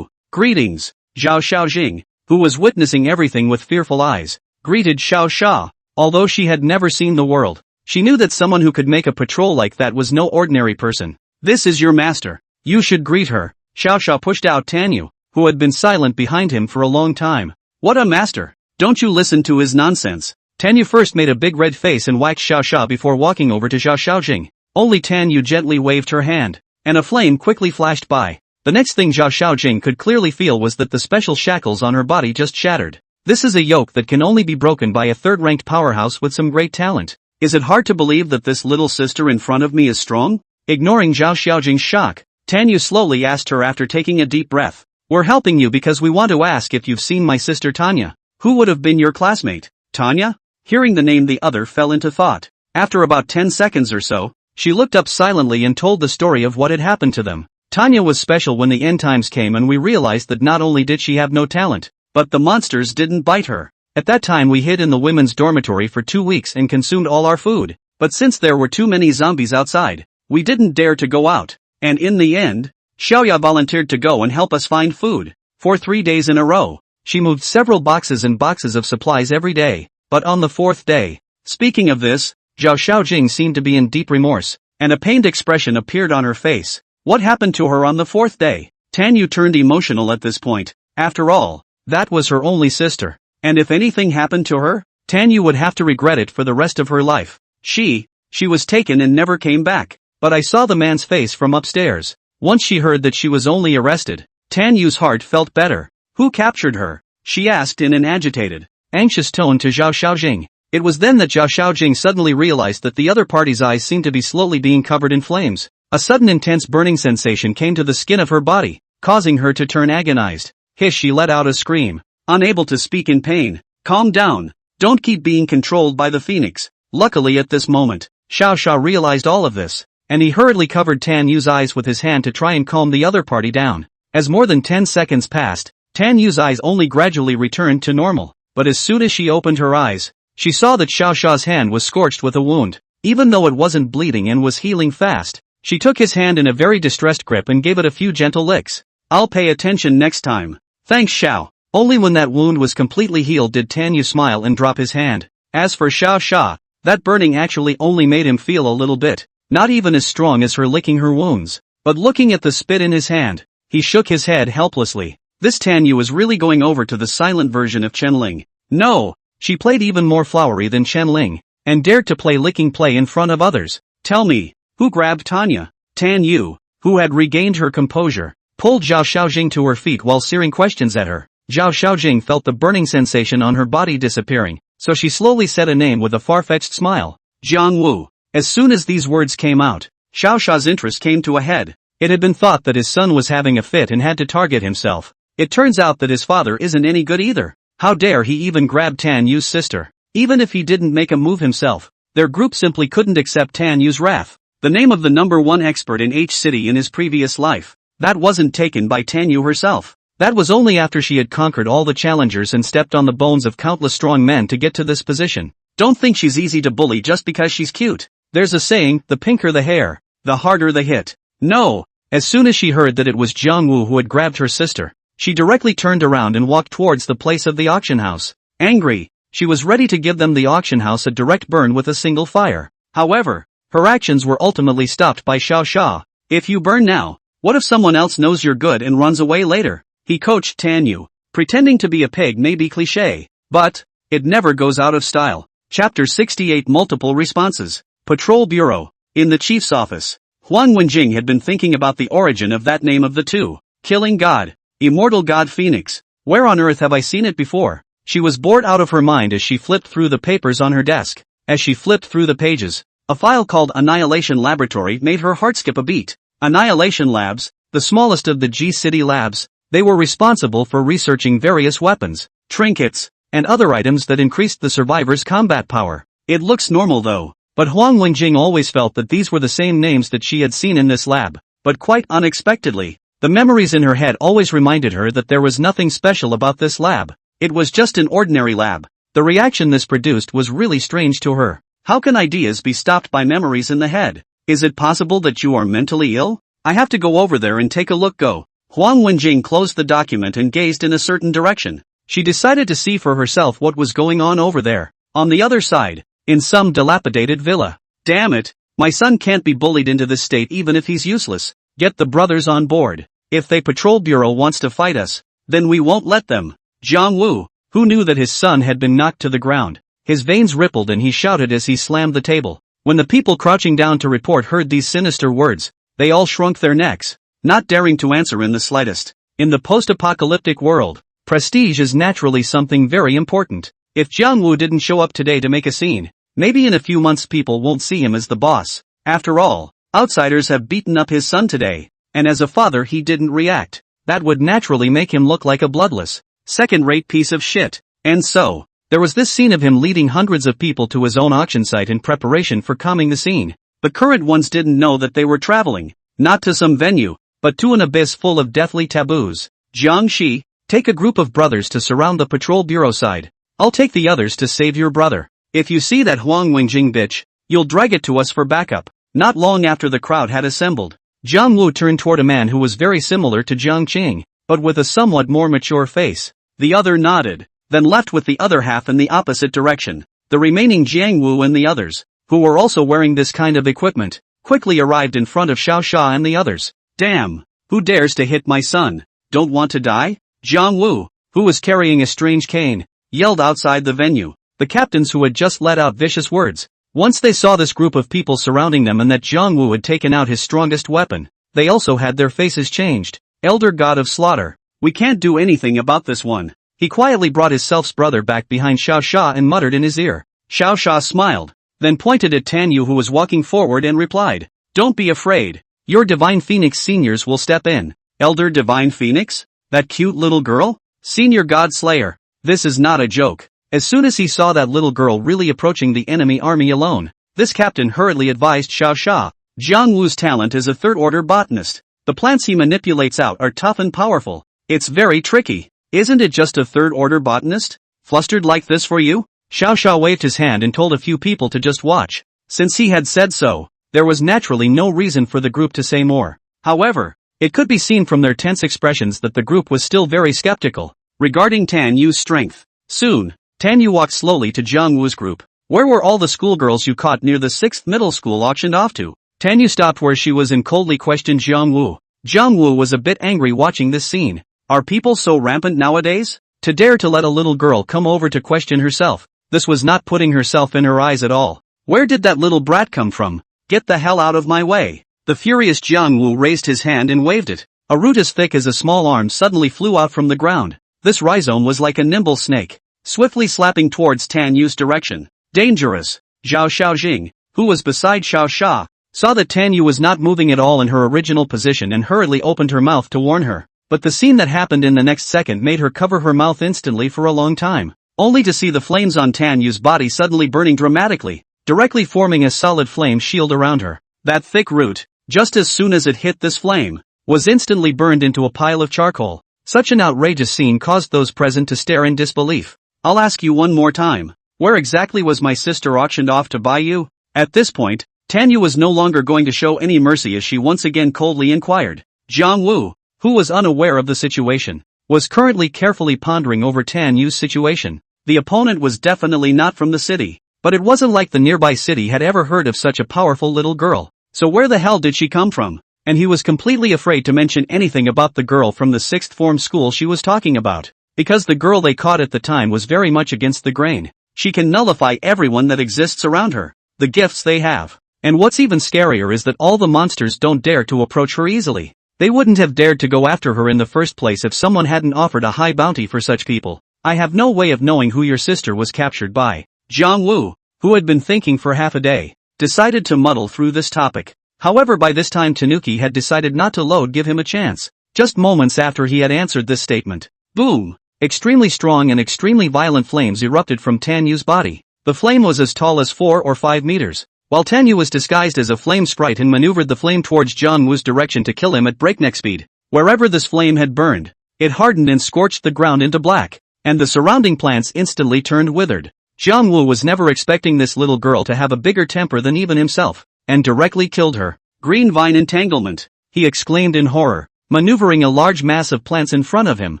S1: Greetings, Zhao Xiaojing, who was witnessing everything with fearful eyes, greeted Xiao Xia. Although she had never seen the world, she knew that someone who could make a patrol like that was no ordinary person. This is your master. You should greet her. Xiao Xia pushed out Tan Yu, who had been silent behind him for a long time. What a master! Don't you listen to his nonsense. Tan Yu first made a big red face and whacked Xiao Xia before walking over to Zhao Xiaojing. Only Tan Yu gently waved her hand, and a flame quickly flashed by. The next thing Zhao Xiaojing could clearly feel was that the special shackles on her body just shattered. This is a yoke that can only be broken by a third-ranked powerhouse with some great talent. Is it hard to believe that this little sister in front of me is strong? Ignoring Zhao Xiaojing's shock, Tan Yu slowly asked her after taking a deep breath. We're helping you because we want to ask if you've seen my sister Tanya. Who would have been your classmate? Tanya? Hearing the name, the other fell into thought. After about 10 seconds or so, she looked up silently and told the story of what had happened to them. Tanya was special when the end times came and we realized that not only did she have no talent, but the monsters didn't bite her. At that time we hid in the women's dormitory for 2 weeks and consumed all our food. But since there were too many zombies outside, we didn't dare to go out. And in the end, Xiaoya volunteered to go and help us find food. For 3 days in a row, she moved several boxes and boxes of supplies every day. But on the 4th day, speaking of this, Zhao Xiaojing seemed to be in deep remorse, and a pained expression appeared on her face. What happened to her on the 4th day? Tan Yu turned emotional at this point. After all, that was her only sister. And if anything happened to her, Tan Yu would have to regret it for the rest of her life. She was taken and never came back. but I saw the man's face from upstairs. Once she heard that she was only arrested, Tan Yu's heart felt better. Who captured her? She asked in an agitated, anxious tone to Zhao Xiaojing. It was then that Zhao Xiaojing suddenly realized that the other party's eyes seemed to be slowly being covered in flames. A sudden intense burning sensation came to the skin of her body, causing her to turn agonized. Hiss, she let out a scream, unable to speak in pain. Calm down. Don't keep being controlled by the phoenix. Luckily at this moment, Xiao Xia realized all of this, and he hurriedly covered Tan Yu's eyes with his hand to try and calm the other party down. As more than 10 seconds passed, Tan Yu's eyes only gradually returned to normal, but as soon as she opened her eyes, she saw that Xiao Xia's hand was scorched with a wound. Even though it wasn't bleeding and was healing fast, she took his hand in a very distressed grip and gave it a few gentle licks. I'll pay attention next time. Thanks, Xiao. Only when that wound was completely healed did Tan Yu smile and drop his hand. As for Xiao Xia, that burning actually only made him feel a little bit, not even as strong as her licking her wounds. But looking at the spit in his hand, he shook his head helplessly. This Tan Yu was really going over to the silent version of Chen Ling. No, she played even more flowery than Chen Ling, and dared to play licking play in front of others. Tell me, who grabbed Tanya? Tan Yu, who had regained her composure, pulled Zhao Xiaojing to her feet while searing questions at her. Zhao Xiaojing felt the burning sensation on her body disappearing, so she slowly said a name with a far-fetched smile. Jiang Wu. As soon as these words came out, Xiao Xia's interest came to a head. It had been thought that his son was having a fit and had to target himself. It turns out that his father isn't any good either. How dare he even grab Tan Yu's sister? Even if he didn't make a move himself, their group simply couldn't accept Tan Yu's wrath. The name of the #1 expert in H city in his previous life, that wasn't taken by Tan Yu herself. That was only after she had conquered all the challengers and stepped on the bones of countless strong men to get to this position. Don't think she's easy to bully just because she's cute. There's a saying, the pinker the hair, the harder the hit. No. As soon as she heard that it was Jiang Wu who had grabbed her sister, she directly turned around and walked towards the place of the auction house. Angry, she was ready to give them the auction house a direct burn with a single fire. However, her actions were ultimately stopped by Xiao Xia. If you burn now, what if someone else knows you're good and runs away later? He coached Tan Yu. Pretending to be a pig may be cliché, but it never goes out of style. Chapter 68 Multiple Responses. Patrol Bureau. In the chief's office, Huang Wenjing had been thinking about the origin of that name of the two. Killing God. Immortal God Phoenix. Where on earth have I seen it before? She was bored out of her mind as she flipped through the papers on her desk. As she flipped through the pages, a file called Annihilation Laboratory made her heart skip a beat. Annihilation Labs, the smallest of the G-City labs, they were responsible for researching various weapons, trinkets, and other items that increased the survivor's combat power. It looks normal though, but Huang Wenjing always felt that these were the same names that she had seen in this lab. But quite unexpectedly, the memories in her head always reminded her that there was nothing special about this lab. It was just an ordinary lab. The reaction this produced was really strange to her. How can ideas be stopped by memories in the head? Is it possible that you are mentally ill? I have to go over there and take a look. Go. Huang Wenjing closed the document and gazed in a certain direction. She decided to see for herself what was going on over there, on the other side, in some dilapidated villa. Damn it, my son can't be bullied into this state even if he's useless. Get the brothers on board. If the patrol bureau wants to fight us, then we won't let them. Jiang Wu, who knew that his son had been knocked to the ground, his veins rippled and he shouted as he slammed the table. When the people crouching down to report heard these sinister words, they all shrunk their necks, not daring to answer in the slightest. In the post-apocalyptic world, prestige is naturally something very important. If Jiang Wu didn't show up today to make a scene, maybe in a few months people won't see him as the boss. After all, outsiders have beaten up his son today, and as a father he didn't react. That would naturally make him look like a bloodless, second-rate piece of shit. And so, there was this scene of him leading hundreds of people to his own auction site in preparation for calming the scene. The current ones didn't know that they were traveling, not to some venue, but to an abyss full of deathly taboos. Jiang Shi, take a group of brothers to surround the patrol bureau side. I'll take the others to save your brother. If you see that Huang Wenjing bitch, you'll drag it to us for backup. Not long after the crowd had assembled, Jiang Wu turned toward a man who was very similar to Jiang Qing, but with a somewhat more mature face. The other nodded, then left with the other half in the opposite direction. The remaining Jiang Wu and the others, who were also wearing this kind of equipment, quickly arrived in front of Xiao Xia and the others. Damn! Who dares to hit my son? Don't want to die? Jiang Wu, who was carrying a strange cane, yelled outside the venue. The captains who had just let out vicious words, Once they saw this group of people surrounding them and that Jiang Wu had taken out his strongest weapon, they also had their faces changed. Elder God of Slaughter. We can't do anything about this one. He quietly brought his self's brother back behind Xiao Sha and muttered in his ear. Xiao Sha smiled, then pointed at Tan Yu who was walking forward and replied, "Don't be afraid. Your Divine Phoenix seniors will step in." Elder Divine Phoenix? That cute little girl? Senior God Slayer. This is not a joke. As soon as he saw that little girl really approaching the enemy army alone, this captain hurriedly advised Xiao Sha, "Jiang Wu's talent is a third-order botanist. The plants he manipulates out are tough and powerful. It's very tricky. Isn't it just a third-order botanist? Flustered like this for you?" Xiao Sha waved his hand and told a few people to just watch. Since he had said so, there was naturally no reason for the group to say more. However, it could be seen from their tense expressions that the group was still very skeptical regarding Tan Yu's strength. Soon, Tan Yu walked slowly to Jiang Wu's group. "Where were all the schoolgirls you caught near the 6th middle school auctioned off to?" Tan Yu stopped where she was and coldly questioned Jiang Wu. Jiang Wu was a bit angry watching this scene. Are people so rampant nowadays? To dare to let a little girl come over to question herself. This was not putting herself in her eyes at all. Where did that little brat come from? Get the hell out of my way. The furious Jiang Wu raised his hand and waved it. A root as thick as a small arm suddenly flew out from the ground. This rhizome was like a nimble snake, swiftly slapping towards Tan Yu's direction. Dangerous. Zhao Xiaojing, who was beside Xiao Sha, saw that Tan Yu was not moving at all in her original position and hurriedly opened her mouth to warn her. But the scene that happened in the next second made her cover her mouth instantly for a long time, only to see the flames on Tan Yu's body suddenly burning dramatically, directly forming a solid flame shield around her. That thick root, just as soon as it hit this flame, was instantly burned into a pile of charcoal. Such an outrageous scene caused those present to stare in disbelief. "I'll ask you one more time. Where exactly was my sister auctioned off to buy you?" At this point, Tan Yu was no longer going to show any mercy as she once again coldly inquired. Jiang Wu, who was unaware of the situation, was currently carefully pondering over Tan Yu's situation. The opponent was definitely not from the city, but it wasn't like the nearby city had ever heard of such a powerful little girl. So where the hell did she come from? And he was completely afraid to mention anything about the girl from the 6th form school she was talking about, because the girl they caught at the time was very much against the grain. She can nullify everyone that exists around her, the gifts they have. And what's even scarier is that all the monsters don't dare to approach her easily. They wouldn't have dared to go after her in the first place if someone hadn't offered a high bounty for such people. "I have no way of knowing who your sister was captured by." Jiang Wu, who had been thinking for half a day, decided to muddle through this topic. However, by this time Tanuki had decided not to give him a chance. Just moments after he had answered this statement, boom! Extremely strong and extremely violent flames erupted from Tan Yu's body. The flame was as tall as 4 or 5 meters. While Tan Yu was disguised as a flame sprite and maneuvered the flame towards Jiang Wu's direction to kill him at breakneck speed, wherever this flame had burned, it hardened and scorched the ground into black, and the surrounding plants instantly turned withered. Jiang Wu was never expecting this little girl to have a bigger temper than even himself, and directly killed her. "Green vine entanglement," he exclaimed in horror, maneuvering a large mass of plants in front of him,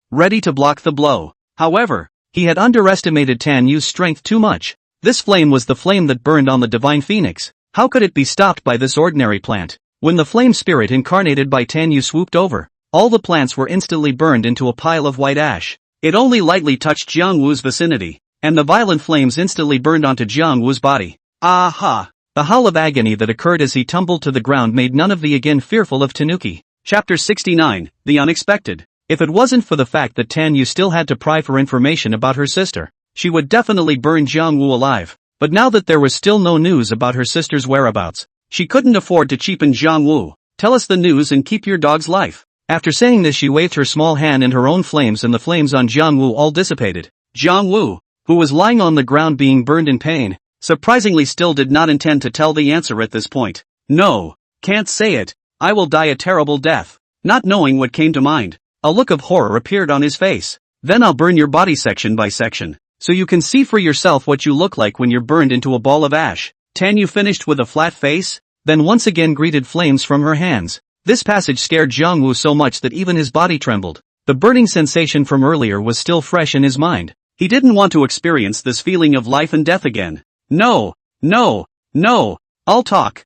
S1: ready to block the blow. However, he had underestimated Tan Yu's strength too much. This flame was the flame that burned on the Divine Phoenix. How could it be stopped by this ordinary plant? When the flame spirit incarnated by Tan Yu swooped over, all the plants were instantly burned into a pile of white ash. It only lightly touched Jiang Wu's vicinity, and the violent flames instantly burned onto Jiang Wu's body. Aha! The howl of agony that occurred as he tumbled to the ground made none of the again fearful of Tanuki. Chapter 69, The Unexpected. If it wasn't for the fact that Tan Yu still had to pry for information about her sister, she would definitely burn Jiang Wu alive. But now that there was still no news about her sister's whereabouts, she couldn't afford to cheapen Jiang Wu. "Tell us the news and keep your dog's life." After saying this, she waved her small hand and her own flames, and the flames on Jiang Wu all dissipated. Jiang Wu, who was lying on the ground being burned in pain, surprisingly still did not intend to tell the answer at this point. "No, can't say it. I will die a terrible death." Not knowing what came to mind, a look of horror appeared on his face. "Then I'll burn your body section by section, so you can see for yourself what you look like when you're burned into a ball of ash." Tan Yu finished with a flat face, then once again greeted flames from her hands. This passage scared Jiang Wu so much that even his body trembled. The burning sensation from earlier was still fresh in his mind. He didn't want to experience this feeling of life and death again. "No, no, no, I'll talk,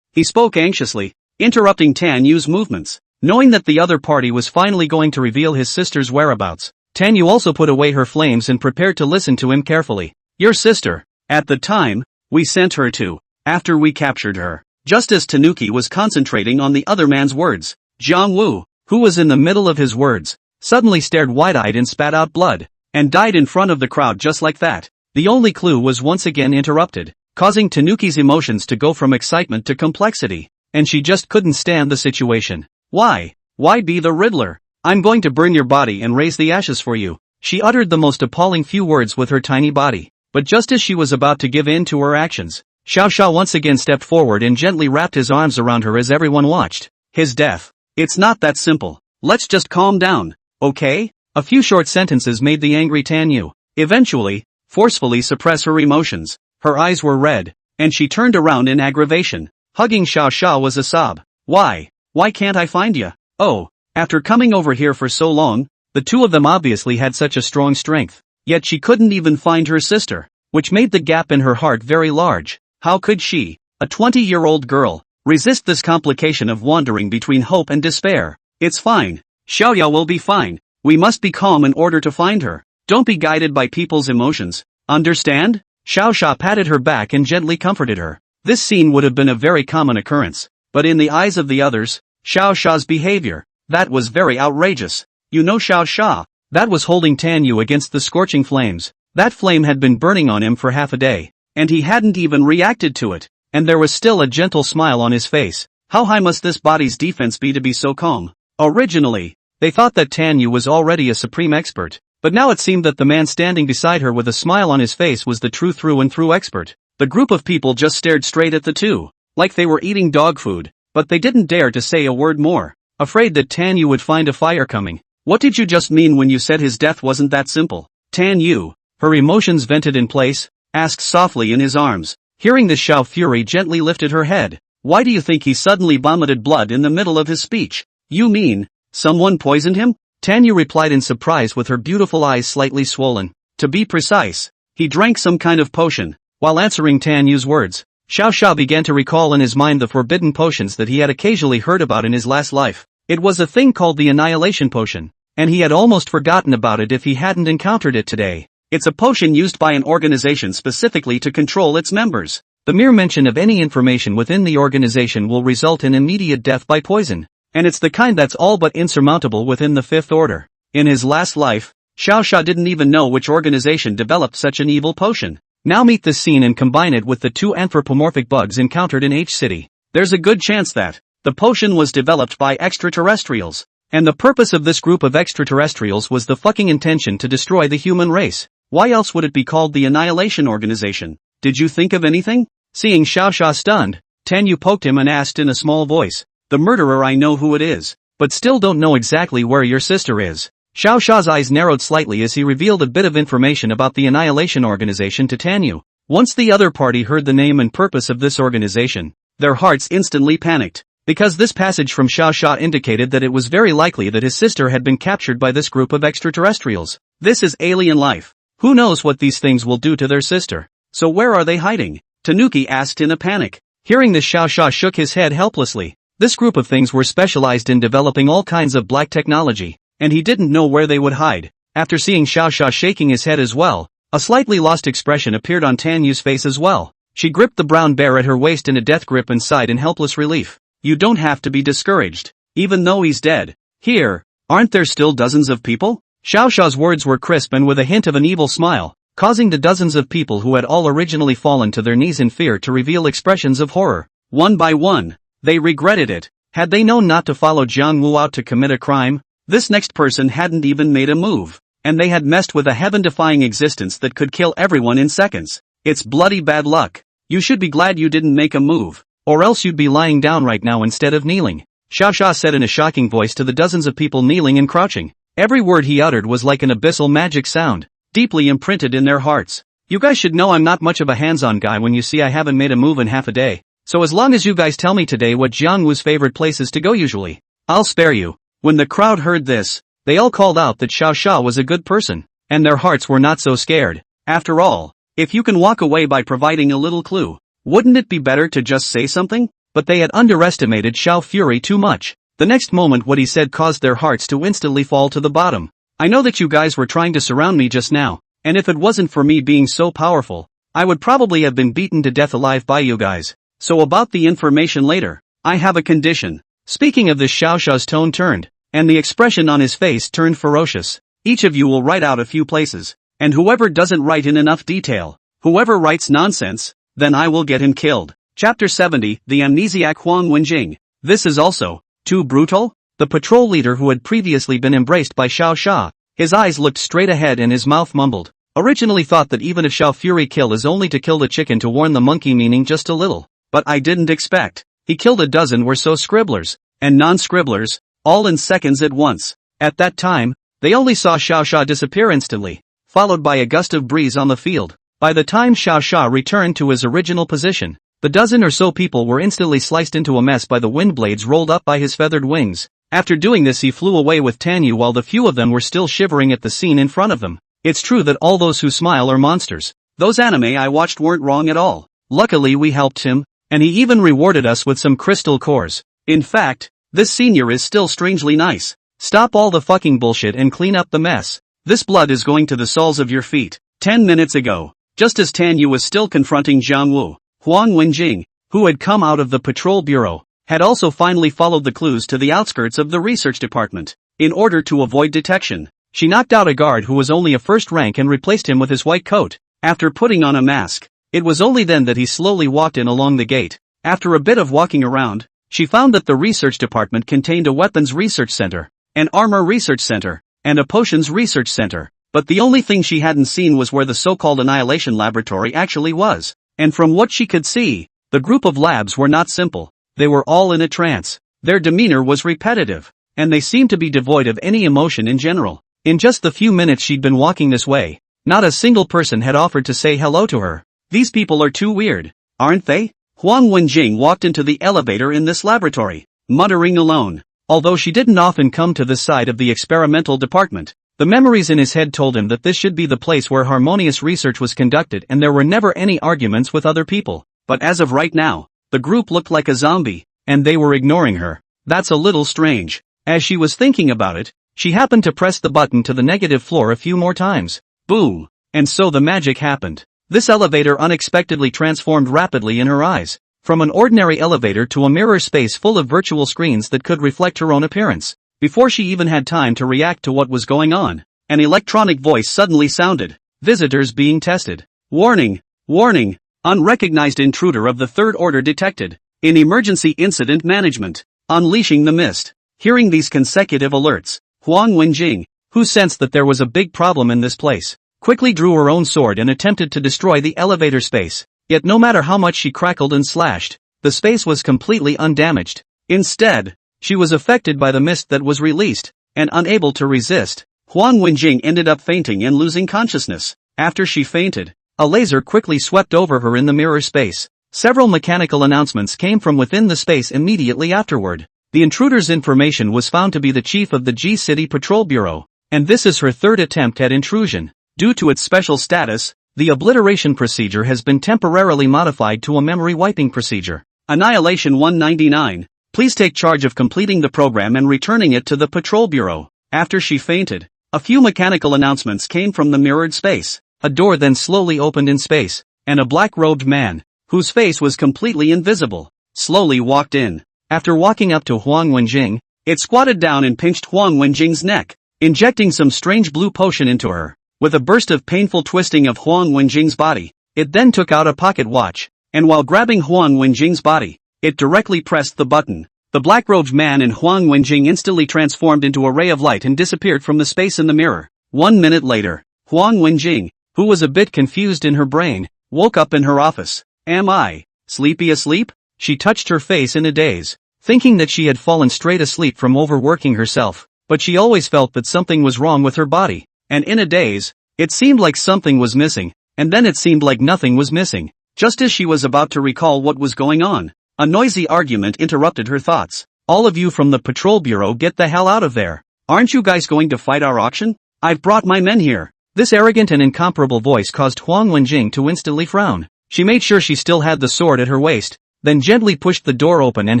S1: he spoke anxiously, interrupting Tan Yu's movements. Knowing that the other party was finally going to reveal his sister's whereabouts, Tan Yu also put away her flames and prepared to listen to him carefully. "Your sister." At the time, We sent her to, after we captured her. Just as Tanuki was concentrating on the other man's words, Jiang Wu, who was in the middle of his words, suddenly stared wide-eyed and spat out blood, and died in front of the crowd just like that. The only clue was once again interrupted, causing Tanuki's emotions to go from excitement to complexity, and she just couldn't stand the situation. Why? Why be the Riddler? I'm going to burn your body and raise the ashes for you. She uttered the most appalling few words with her tiny body, but just as she was about to give in to her actions, Xiao Xia once again stepped forward and gently wrapped his arms around her as everyone watched. His death. It's not that simple. Let's just calm down, okay? A few short sentences made the angry Tan Yu eventually, forcefully suppress her emotions. Her eyes were red, and she turned around in aggravation. Hugging Xiao Xia was a sob. Why? Why can't I find ya? Oh, after coming over here for so long, the two of them obviously had such a strong strength, yet she couldn't even find her sister, which made the gap in her heart very large. How could she, a 20-year-old girl, resist this complication of wandering between hope and despair? It's fine. Xiaoya will be fine. We must be calm in order to find her. Don't be guided by people's emotions. Understand? Xiao Xia patted her back and gently comforted her. This scene would have been a very common occurrence, but in the eyes of the others, Xiao Xia's behavior, that was very outrageous. You know Xiao Xia, that was holding Tan Yu against the scorching flames. That flame had been burning on him for half a day, and he hadn't even reacted to it, and there was still a gentle smile on his face. How high must this body's defense be to be so calm? Originally, they thought that Tan Yu was already a supreme expert, but now it seemed that the man standing beside her with a smile on his face was the true through and through expert. The group of people just stared straight at the two, like they were eating dog food, but they didn't dare to say a word more, afraid that Tan Yu would find a fire coming. What did you just mean when you said his death wasn't that simple? Tan Yu, her emotions vented in place, asked softly in his arms. Hearing this, Xiao Fury gently lifted her head. Why do you think he suddenly vomited blood in the middle of his speech? You mean, someone poisoned him? Tan Yu replied in surprise with her beautiful eyes slightly swollen. To be precise, he drank some kind of potion. While answering Tan Yu's words, Xiao Xia began to recall in his mind the forbidden potions that he had occasionally heard about in his last life. It was a thing called the Annihilation Potion, and he had almost forgotten about it if he hadn't encountered it today. It's a potion used by an organization specifically to control its members. The mere mention of any information within the organization will result in immediate death by poison, and it's the kind that's all but insurmountable within the Fifth Order. In his last life, Xiao Xia didn't even know which organization developed such an evil potion. Now meet this scene and combine it with the two anthropomorphic bugs encountered in H City. There's a good chance that the potion was developed by extraterrestrials, and the purpose of this group of extraterrestrials was the fucking intention to destroy the human race. Why else would it be called the Annihilation Organization? Did you think of anything? Seeing Xiao Xia stunned, Tan Yu poked him and asked in a small voice. The murderer, I know who it is, but still don't know exactly where your sister is. Xiao Xia's eyes narrowed slightly as he revealed a bit of information about the Annihilation Organization to Tan Yu. Once the other party heard the name and purpose of this organization, their hearts instantly panicked, because this passage from Xiao Xia indicated that it was very likely that his sister had been captured by this group of extraterrestrials. This is alien life. Who knows what these things will do to their sister? So where are they hiding? Tanuki asked in a panic. Hearing this, Xiao Xia shook his head helplessly. This group of things were specialized in developing all kinds of black technology, and he didn't know where they would hide. After seeing Xiao Xia shaking his head as well, a slightly lost expression appeared on Tan Yu's face as well. She gripped the brown bear at her waist in a death grip and sighed in helpless relief. You don't have to be discouraged, even though he's dead. Here, aren't there still dozens of people? Xiao Xia's words were crisp and with a hint of an evil smile, causing the dozens of people who had all originally fallen to their knees in fear to reveal expressions of horror. One by one, they regretted it. Had they known not to follow Jiang Wu out to commit a crime, this next person hadn't even made a move, and they had messed with a heaven-defying existence that could kill everyone in seconds. It's bloody bad luck. You should be glad you didn't make a move, or else you'd be lying down right now instead of kneeling. Xiao Xia said in a shocking voice to the dozens of people kneeling and crouching. Every word he uttered was like an abyssal magic sound, deeply imprinted in their hearts. You guys should know I'm not much of a hands-on guy when you see I haven't made a move in half a day. So as long as you guys tell me today what Jiang Wu's favorite place is to go usually, I'll spare you. When the crowd heard this, they all called out that Xiao Xia was a good person, and their hearts were not so scared. After all, if you can walk away by providing a little clue, wouldn't it be better to just say something? But they had underestimated Xiao Fury too much. The next moment what he said caused their hearts to instantly fall to the bottom. I know that you guys were trying to surround me just now, and if it wasn't for me being so powerful, I would probably have been beaten to death alive by you guys. So about the information later. I have a condition. Speaking of this, Xiao Xiao's tone turned, and the expression on his face turned ferocious. Each of you will write out a few places, and whoever doesn't write in enough detail, whoever writes nonsense, then I will get him killed. Chapter 70, The Amnesiac Huang Wenjing. This is also too brutal? The patrol leader, who had previously been embraced by Xiao Xia, his eyes looked straight ahead and his mouth mumbled. Originally thought that even if Xiao Fury kill is only to kill the chicken to warn the monkey, meaning just a little. But I didn't expect. He killed a dozen or so scribblers, and non-scribblers, all in seconds at once. At that time, they only saw Xiao Xia disappear instantly, followed by a gust of breeze on the field. By the time Xiao Xia returned to his original position, the dozen or so people were instantly sliced into a mess by the wind blades rolled up by his feathered wings. After doing this, he flew away with Tanyu while the few of them were still shivering at the scene in front of them. It's true that all those who smile are monsters. Those anime I watched weren't wrong at all. Luckily we helped him, and he even rewarded us with some crystal cores. In fact, this senior is still strangely nice. Stop all the fucking bullshit and clean up the mess. This blood is going to the soles of your feet. 10 minutes ago, just as Tanyu was still confronting Jiang Wu, Huang Wenjing, who had come out of the patrol bureau, had also finally followed the clues to the outskirts of the research department. In order to avoid detection, she knocked out a guard who was only a first rank and replaced him with his white coat. After putting on a mask, it was only then that he slowly walked in along the gate. After a bit of walking around, she found that the research department contained a weapons research center, an armor research center, and a potions research center. But the only thing she hadn't seen was where the so-called annihilation laboratory actually was. And from what she could see, the group of labs were not simple. They were all in a trance. Their demeanor was repetitive, and they seemed to be devoid of any emotion in general. In just the few minutes she'd been walking this way, not a single person had offered to say hello to her. These people are too weird, aren't they? Huang Wenjing walked into the elevator in this laboratory, muttering alone. Although she didn't often come to this side of the experimental department, the memories in his head told him that this should be the place where harmonious research was conducted and there were never any arguments with other people. But as of right now, the group looked like a zombie, and they were ignoring her. That's a little strange. As she was thinking about it, she happened to press the button to the negative floor a few more times. Boom! And so the magic happened. This elevator unexpectedly transformed rapidly in her eyes, from an ordinary elevator to a mirror space full of virtual screens that could reflect her own appearance. Before she even had time to react to what was going on, an electronic voice suddenly sounded. Visitors being tested. Warning! Warning! Unrecognized intruder of the third order detected. In emergency incident management. Unleashing the mist. Hearing these consecutive alerts, Huang Wenjing, who sensed that there was a big problem in this place, quickly drew her own sword and attempted to destroy the elevator space. Yet no matter how much she crackled and slashed, the space was completely undamaged. Instead, she was affected by the mist that was released, and unable to resist, Huang Wenjing ended up fainting and losing consciousness. After she fainted, a laser quickly swept over her in the mirror space. Several mechanical announcements came from within the space immediately afterward. The intruder's information was found to be the chief of the G-City Patrol Bureau, and this is her third attempt at intrusion. Due to its special status, the obliteration procedure has been temporarily modified to a memory wiping procedure. Annihilation 199. Please take charge of completing the program and returning it to the Patrol Bureau. After she fainted, a few mechanical announcements came from the mirrored space. A door then slowly opened in space, and a black-robed man, whose face was completely invisible, slowly walked in. After walking up to Huang Wenjing, it squatted down and pinched Huang Wenjing's neck, injecting some strange blue potion into her. With a burst of painful twisting of Huang Wenjing's body, it then took out a pocket watch, and while grabbing Huang Wenjing's body, it directly pressed the button. The black-robed man and Huang Wenjing instantly transformed into a ray of light and disappeared from the space in the mirror. 1 minute later, Huang Wenjing, who was a bit confused in her brain, woke up in her office. Am I sleepy asleep? She touched her face in a daze, thinking that she had fallen straight asleep from overworking herself, but she always felt that something was wrong with her body, and in a daze, it seemed like something was missing, and then it seemed like nothing was missing. Just as she was about to recall what was going on, a noisy argument interrupted her thoughts. All of you from the Patrol Bureau, get the hell out of there. Aren't you guys going to fight our auction? I've brought my men here. This arrogant and incomparable voice caused Huang Wenjing to instantly frown. She made sure she still had the sword at her waist, then gently pushed the door open and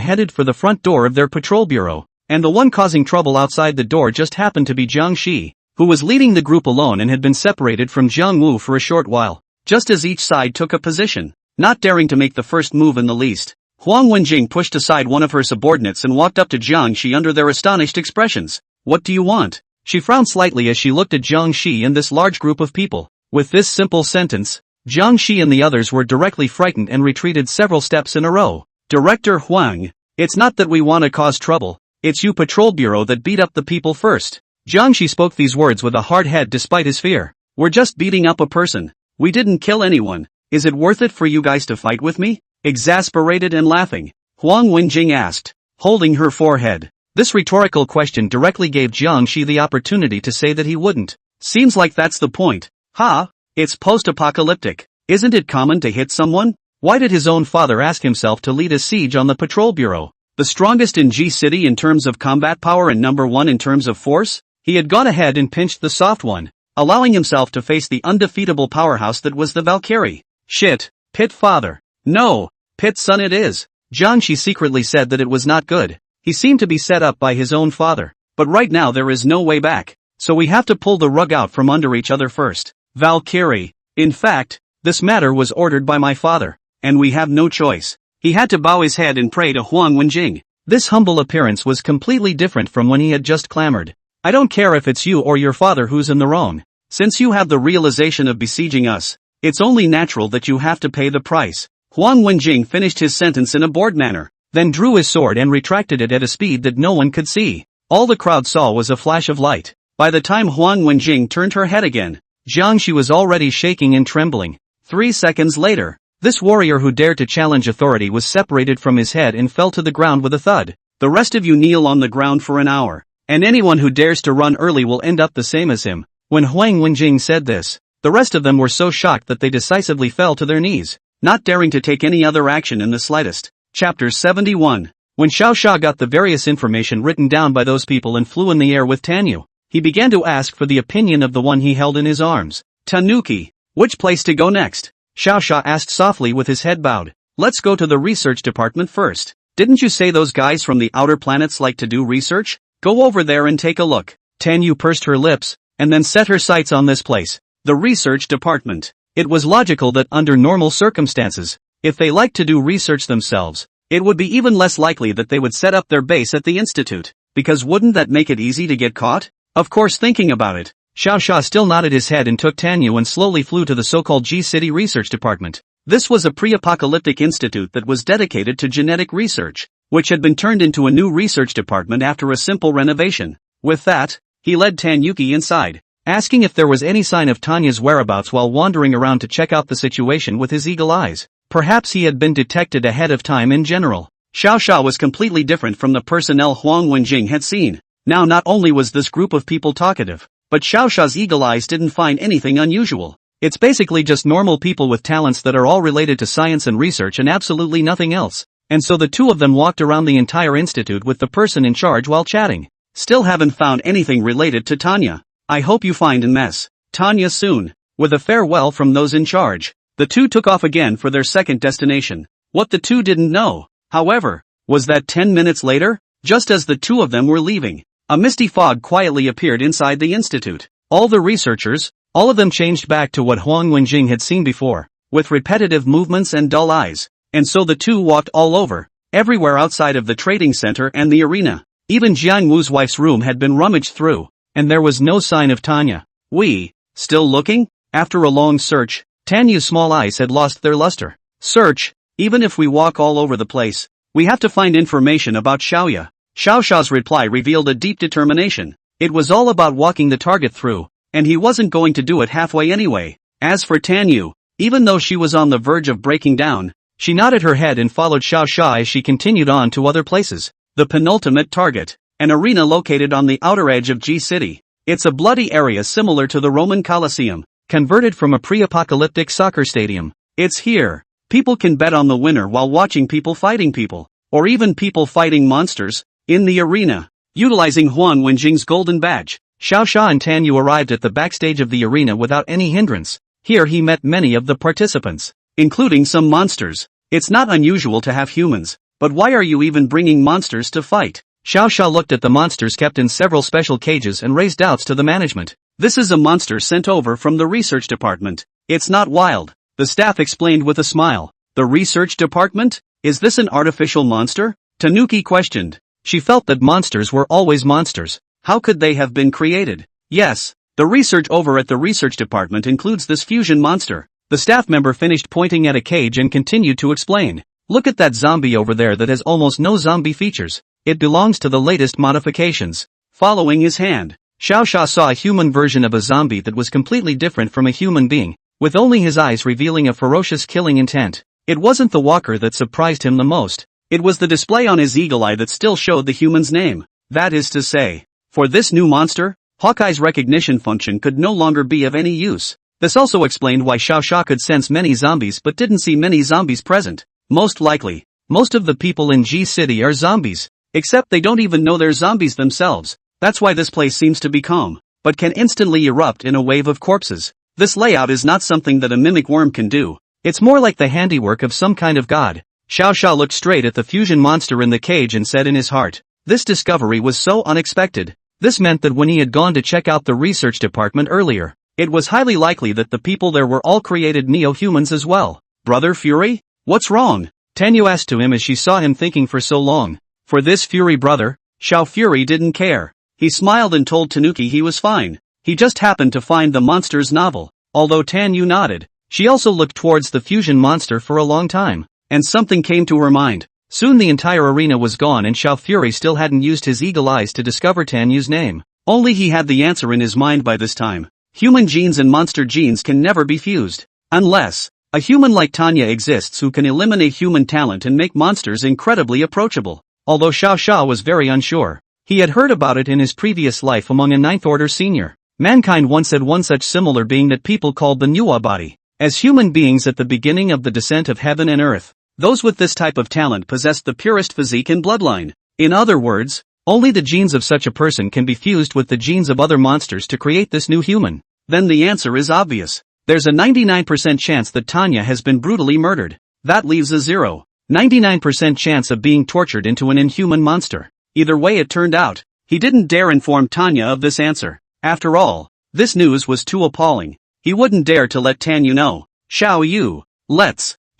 S1: headed for the front door of their patrol bureau. And the one causing trouble outside the door just happened to be Jiang Shi, who was leading the group alone and had been separated from Jiang Wu for a short while. just as each side took a position, not daring to make the first move in the least. Huang Wenjing pushed aside one of her subordinates and walked up to Jiang Shi under their astonished expressions. What do you want? She frowned slightly as she looked at Jiang Shi and this large group of people. With this simple sentence, Jiang Shi and the others were directly frightened and retreated several steps in a row. Director Huang, it's not that we want to cause trouble, it's you patrol bureau that beat up the people first. Jiang Shi spoke these words with a hard head despite his fear. We're just beating up a person. We didn't kill anyone. Is it worth it for you guys to fight with me? Exasperated and laughing, Huang Wenjing asked, holding her forehead. This rhetorical question directly gave Jiang Shi the opportunity to say that he wouldn't. Seems like that's the point. Ha! It's post-apocalyptic. Isn't it common to hit someone? Why did his own father ask himself to lead a siege on the patrol bureau? The strongest in G-City in terms of combat power and number one in terms of force? He had gone ahead and pinched the soft one, allowing himself to face the undefeatable powerhouse that was the Valkyrie. Shit, Pit father. No, Pit son it is. Jiang Shi secretly said that it was not good. He seemed to be set up by his own father. But right now there is no way back. So we have to pull the rug out from under each other first. Valkyrie. In fact, this matter was ordered by my father. And we have no choice. He had to bow his head and pray to Huang Wenjing. This humble appearance was completely different from when he had just clamored. I don't care if it's you or your father who's in the wrong. Since you have the realization of besieging us, it's only natural that you have to pay the price. Huang Wenjing finished his sentence in a bored manner, then drew his sword and retracted it at a speed that no one could see. All the crowd saw was a flash of light. By the time Huang Wenjing turned her head again, Jiang Shi was already shaking and trembling. 3 seconds later, this warrior who dared to challenge authority was separated from his head and fell to the ground with a thud. The rest of you kneel on the ground for an hour, and anyone who dares to run early will end up the same as him. When Huang Wenjing said this, the rest of them were so shocked that they decisively fell to their knees, not daring to take any other action in the slightest. Chapter 71. When Xiao Xia got the various information written down by those people and flew in the air with Tanyu, he began to ask for the opinion of the one he held in his arms. Tanuki, which place to go next? Xiao Xia asked softly with his head bowed. Let's go to the research department first. Didn't you say those guys from the outer planets like to do research? Go over there and take a look. Tanyu pursed her lips, and then set her sights on this place. The research department. It was logical that under normal circumstances, if they liked to do research themselves, it would be even less likely that they would set up their base at the institute, because wouldn't that make it easy to get caught? Of course, thinking about it, Xiao Xia still nodded his head and took Tanyu and slowly flew to the so-called G-City Research Department. This was a pre-apocalyptic institute that was dedicated to genetic research, which had been turned into a new research department after a simple renovation. With that, he led Tanyuki inside, asking if there was any sign of Tanya's whereabouts while wandering around to check out the situation with his eagle eyes. Perhaps he had been detected ahead of time in general. Xiao Xia was completely different from the personnel Huang Wenjing had seen. Now not only was this group of people talkative, but Xiao Xia's eagle eyes didn't find anything unusual. It's basically just normal people with talents that are all related to science and research and absolutely nothing else. And so the two of them walked around the entire institute with the person in charge while chatting. Still haven't found anything related to Tanya. I hope you find and mess Tanya soon. With a farewell from those in charge, the two took off again for their second destination. What the two didn't know, however, was that 10 minutes later, just as the two of them were leaving, a misty fog quietly appeared inside the institute. All the researchers, all of them changed back to what Huang Wenjing had seen before, with repetitive movements and dull eyes. And so the two walked all over, everywhere outside of the trading center and the arena. Even Jiang Wu's wife's room had been rummaged through, and there was no sign of Tanya. We, still looking? After a long search, Tanyu's small eyes had lost their luster. Search, even if we walk all over the place, we have to find information about Xiaoya. Xiao Xia's reply revealed a deep determination. It was all about walking the target through, and he wasn't going to do it halfway anyway. As for Tanyu, even though she was on the verge of breaking down, she nodded her head and followed Xiao Xia as she continued on to other places. The penultimate target, an arena located on the outer edge of G-City. It's a bloody area similar to the Roman Colosseum, converted from a pre-apocalyptic soccer stadium. It's here. People can bet on the winner while watching people fighting people, or even people fighting monsters, in the arena. Utilizing Huang Wenjing's golden badge, Xiao Xia and Tanyu arrived at the backstage of the arena without any hindrance. Here he met many of the participants, including some monsters. It's not unusual to have humans, but why are you even bringing monsters to fight? Xiao Xia looked at the monsters kept in several special cages and raised doubts to the management. This is a monster sent over from the research department. It's not wild. the staff explained with a smile. The research department? Is this an artificial monster? Tanuki questioned. She felt that monsters were always monsters. How could they have been created? Yes, the research over at the research department includes this fusion monster. The staff member finished pointing at a cage and continued to explain. Look at that zombie over there that has almost no zombie features. It belongs to the latest modifications. Following his hand, Xiao Xia saw a human version of a zombie that was completely different from a human being, with only his eyes revealing a ferocious killing intent. It wasn't the walker that surprised him the most. It was the display on his eagle eye that still showed the human's name. That is to say, for this new monster, Hawkeye's recognition function could no longer be of any use. This also explained why Xiao Xia could sense many zombies but didn't see many zombies present. Most likely, most of the people in G City are zombies. Except they don't even know they're zombies themselves. That's why this place seems to be calm, but can instantly erupt in a wave of corpses. This layout is not something that a mimic worm can do. It's more like the handiwork of some kind of god. Xiao Xia looked straight at the fusion monster in the cage and said in his heart, this discovery was so unexpected. This meant that when he had gone to check out the research department earlier, it was highly likely that the people there were all created neo-humans as well. Brother Fury? What's wrong? Tanyu asked to him as she saw him thinking for so long. For this Fury brother, Xiao Fury didn't care. He smiled and told Tanuki he was fine. He just happened to find the monster's novel. Although Tanyu nodded, she also looked towards the fusion monster for a long time, and something came to her mind. Soon the entire arena was gone and Xiao Fury still hadn't used his eagle eyes to discover Tanyu's name. Only he had the answer in his mind by this time. Human genes and monster genes can never be fused. Unless a human like Tanya exists who can eliminate human talent and make monsters incredibly approachable. Although Xiao Xia was very unsure. He had heard about it in his previous life among a Ninth Order senior. Mankind once had one such similar being that people called the Nuwa body. As human beings at the beginning of the descent of heaven and earth, those with this type of talent possessed the purest physique and bloodline. In other words, only the genes of such a person can be fused with the genes of other monsters to create this new human. Then the answer is obvious. There's a 99% chance that Tanya has been brutally murdered. That leaves a 99% chance of being tortured into an inhuman monster. Either way it turned out, he didn't dare inform Tanya of this answer. After all, this news was too appalling. He wouldn't dare to let Tanyu know.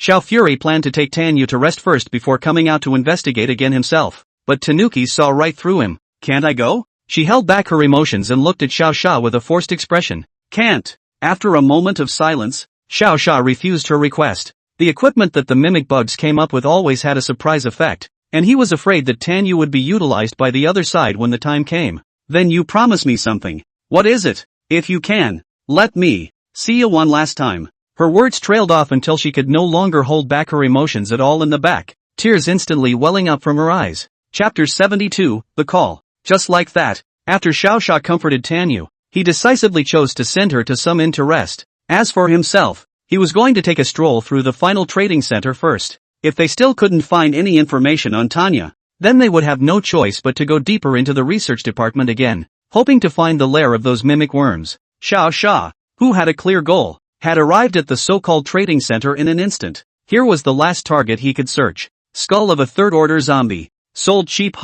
S1: Xiao Fury planned to take Tanyu to rest first before coming out to investigate again himself. But Tanuki saw right through him. Can't I go? She held back her emotions and looked at Xiao Xia with a forced expression. Can't. After a moment of silence, Xiao Xia refused her request. The equipment that the mimic bugs came up with always had a surprise effect, and he was afraid that Tanyu would be utilized by the other side when the time came. Then you promise me something. What is it? If you can, let me see you one last time. Her words trailed off until she could no longer hold back her emotions at all in the back, tears instantly welling up from her eyes. Chapter 72, The Call. Just like that, after Xiao Xia comforted Tanyu, he decisively chose to send her to some inn to rest. As for himself, he was going to take a stroll through the final trading center first. If they still couldn't find any information on Tanya, then they would have no choice but to go deeper into the research department again, hoping to find the lair of those mimic worms. Xiao Xia, who had a clear goal, had arrived at the so-called trading center in an instant. Here was the last target he could search. Skull of a third-order zombie. Sold cheap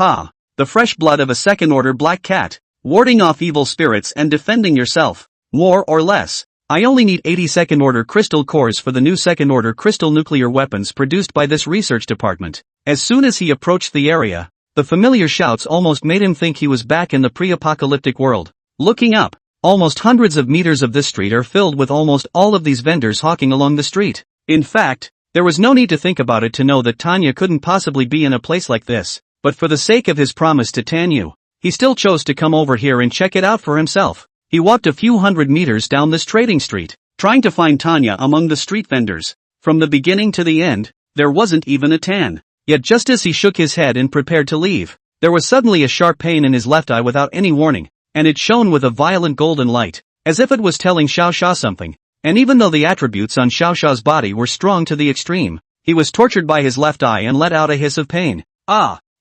S1: the fresh blood of a second-order black cat. Warding off evil spirits and defending yourself. More or less. I only need 80 second-order crystal cores for the new second-order crystal nuclear weapons produced by this research department. As soon as he approached the area, the familiar shouts almost made him think he was back in the pre-apocalyptic world. Looking up, almost hundreds of meters of this street are filled with almost all of these vendors hawking along the street. In fact, there was no need to think about it to know that Tanya couldn't possibly be in a place like this, but for the sake of his promise to Tanyu, he still chose to come over here and check it out for himself. He walked a few hundred meters down this trading street, trying to find Tanya among the street vendors. From the beginning to the end, there wasn't even a tan. Yet just as he shook his head and prepared to leave, there was suddenly a sharp pain in his left eye without any warning, and it shone with a violent golden light, as if it was telling Xiao Xia something. And even though the attributes on Xiao Xia's body were strong to the extreme, he was tortured by his left eye and let out a hiss of pain.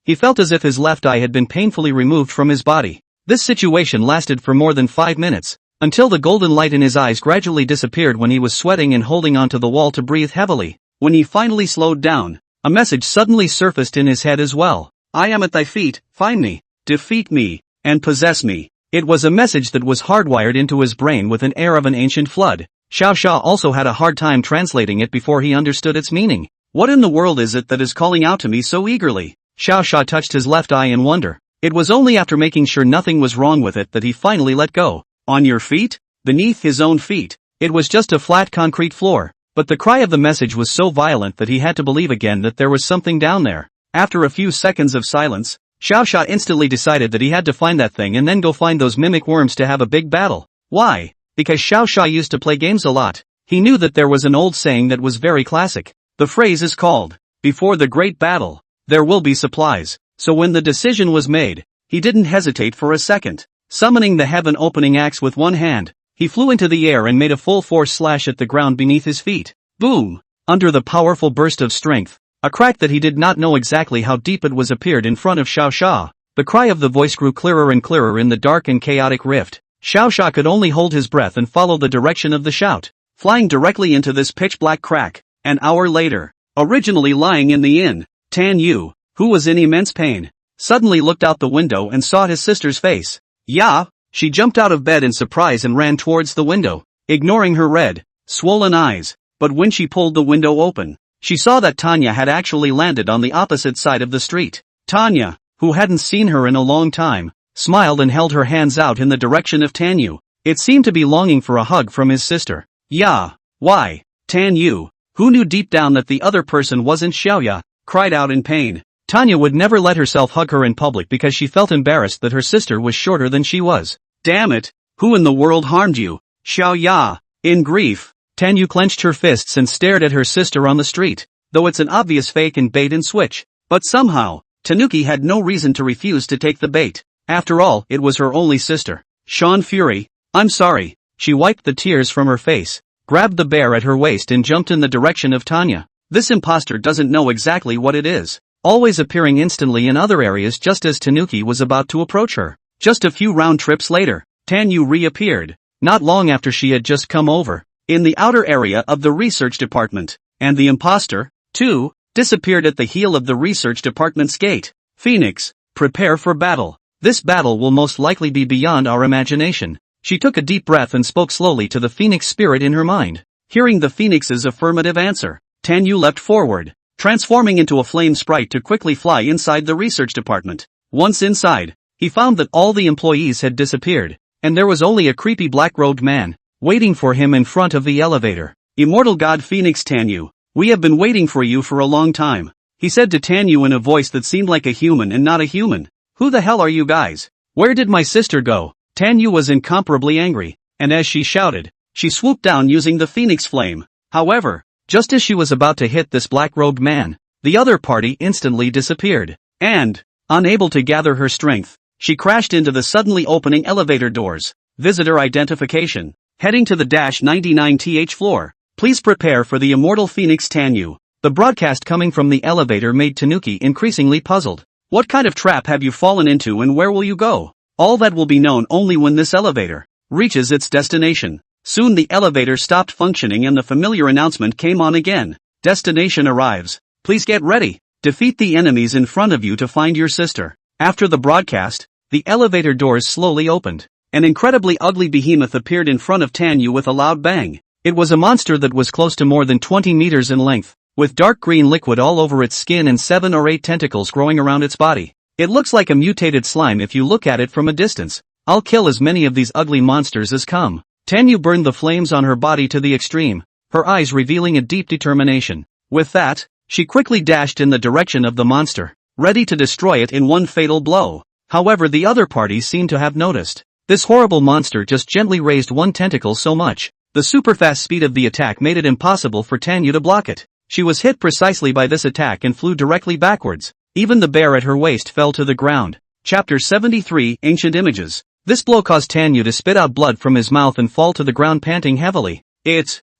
S1: He felt as if his left eye had been painfully removed from his body. This situation lasted for more than 5 minutes, until the golden light in his eyes gradually disappeared when he was sweating and holding onto the wall to breathe heavily. When he finally slowed down, a message suddenly surfaced in his head as well. I am at thy feet, find me, defeat me, and possess me. It was a message that was hardwired into his brain with an air of an ancient flood. Xiao Xia also had a hard time translating it before he understood its meaning. What in the world is it that is calling out to me so eagerly? Xiao Xia touched his left eye in wonder. It was only after making sure nothing was wrong with it that he finally let go. On your feet? Beneath his own feet. It was just a flat concrete floor, but the cry of the message was so violent that he had to believe again that there was something down there. After a few seconds of silence, Xiao Xia instantly decided that he had to find that thing and then go find those mimic worms to have a big battle. Why? Because Xiao Xia used to play games a lot. He knew that there was an old saying that was very classic. The phrase is called, "Before the great battle, there will be supplies." So when the decision was made, he didn't hesitate for a second. Summoning the heaven-opening axe with one hand, he flew into the air and made a full-force slash at the ground beneath his feet. Boom! Under the powerful burst of strength, a crack that he did not know exactly how deep it was appeared in front of Xiao Xia. The cry of the voice grew clearer and clearer in the dark and chaotic rift. Xiao Xia could only hold his breath and follow the direction of the shout. Flying directly into this pitch-black crack, an hour later, originally lying in the inn, Tan Yu, who was in immense pain, suddenly looked out the window and saw his sister's face. Yeah, she jumped out of bed in surprise and ran towards the window, ignoring her red, swollen eyes, but when she pulled the window open, she saw that Tanya had actually landed on the opposite side of the street. Tanya, who hadn't seen her in a long time, smiled and held her hands out in the direction of Tan Yu. It seemed to be longing for a hug from his sister. Yeah, why? Tan Yu, who knew deep down that the other person wasn't Xiaoya, cried out in pain. Tanya would never let herself hug her in public because she felt embarrassed that her sister was shorter than she was. Damn it, who in the world harmed you? Xiaoya. In grief, Tan Yu clenched her fists and stared at her sister on the street, though it's an obvious fake and bait and switch. But somehow, Tanuki had no reason to refuse to take the bait. After all, it was her only sister. Sean Fury, I'm sorry. She wiped the tears from her face, grabbed the bear at her waist and jumped in the direction of Tanya. This imposter doesn't know exactly what it is, always appearing instantly in other areas just as Tanuki was about to approach her. Just a few round trips later, Tan Yu reappeared, not long after she had just come over, in the outer area of the research department, and the imposter, too, disappeared at the heel of the research department's gate. Phoenix, prepare for battle. This battle will most likely be beyond our imagination. She took a deep breath and spoke slowly to the Phoenix spirit in her mind. Hearing the Phoenix's affirmative answer, Tan Yu leapt forward, transforming into a flame sprite to quickly fly inside the research department. Once inside, he found that all the employees had disappeared, and there was only a creepy black-robed man, waiting for him in front of the elevator. Immortal God Phoenix Tan Yu, we have been waiting for you for a long time, he said to Tan Yu in a voice that seemed like a human and not a human. Who the hell are you guys? Where did my sister go? Tan Yu was incomparably angry, and as she shouted, she swooped down using the Phoenix Flame. However, just as she was about to hit this black-robed man, the other party instantly disappeared, and, unable to gather her strength, she crashed into the suddenly opening elevator doors. Visitor identification. Heading to the -99th floor. Please prepare for the immortal Phoenix Tan Yu. The broadcast coming from the elevator made Tanuki increasingly puzzled. What kind of trap have you fallen into and where will you go? All that will be known only when this elevator reaches its destination. Soon the elevator stopped functioning and the familiar announcement came on again. Destination arrives. Please get ready. Defeat the enemies in front of you to find your sister. After the broadcast, the elevator doors slowly opened. An incredibly ugly behemoth appeared in front of Tan Yu with a loud bang. It was a monster that was close to more than 20 meters in length, with dark green liquid all over its skin and 7 or 8 tentacles growing around its body. It looks like a mutated slime if you look at it from a distance. I'll kill as many of these ugly monsters as come. Tan Yu burned the flames on her body to the extreme, her eyes revealing a deep determination. With that, she quickly dashed in the direction of the monster, ready to destroy it in one fatal blow. However, the other party seemed to have noticed. This horrible monster just gently raised one tentacle so much. The super-fast speed of the attack made it impossible for Tan Yu to block it. She was hit precisely by this attack and flew directly backwards. Even the bear at her waist fell to the ground. Chapter 73, Ancient Images. This blow caused Tan Yu to spit out blood from his mouth and fall to the ground panting heavily.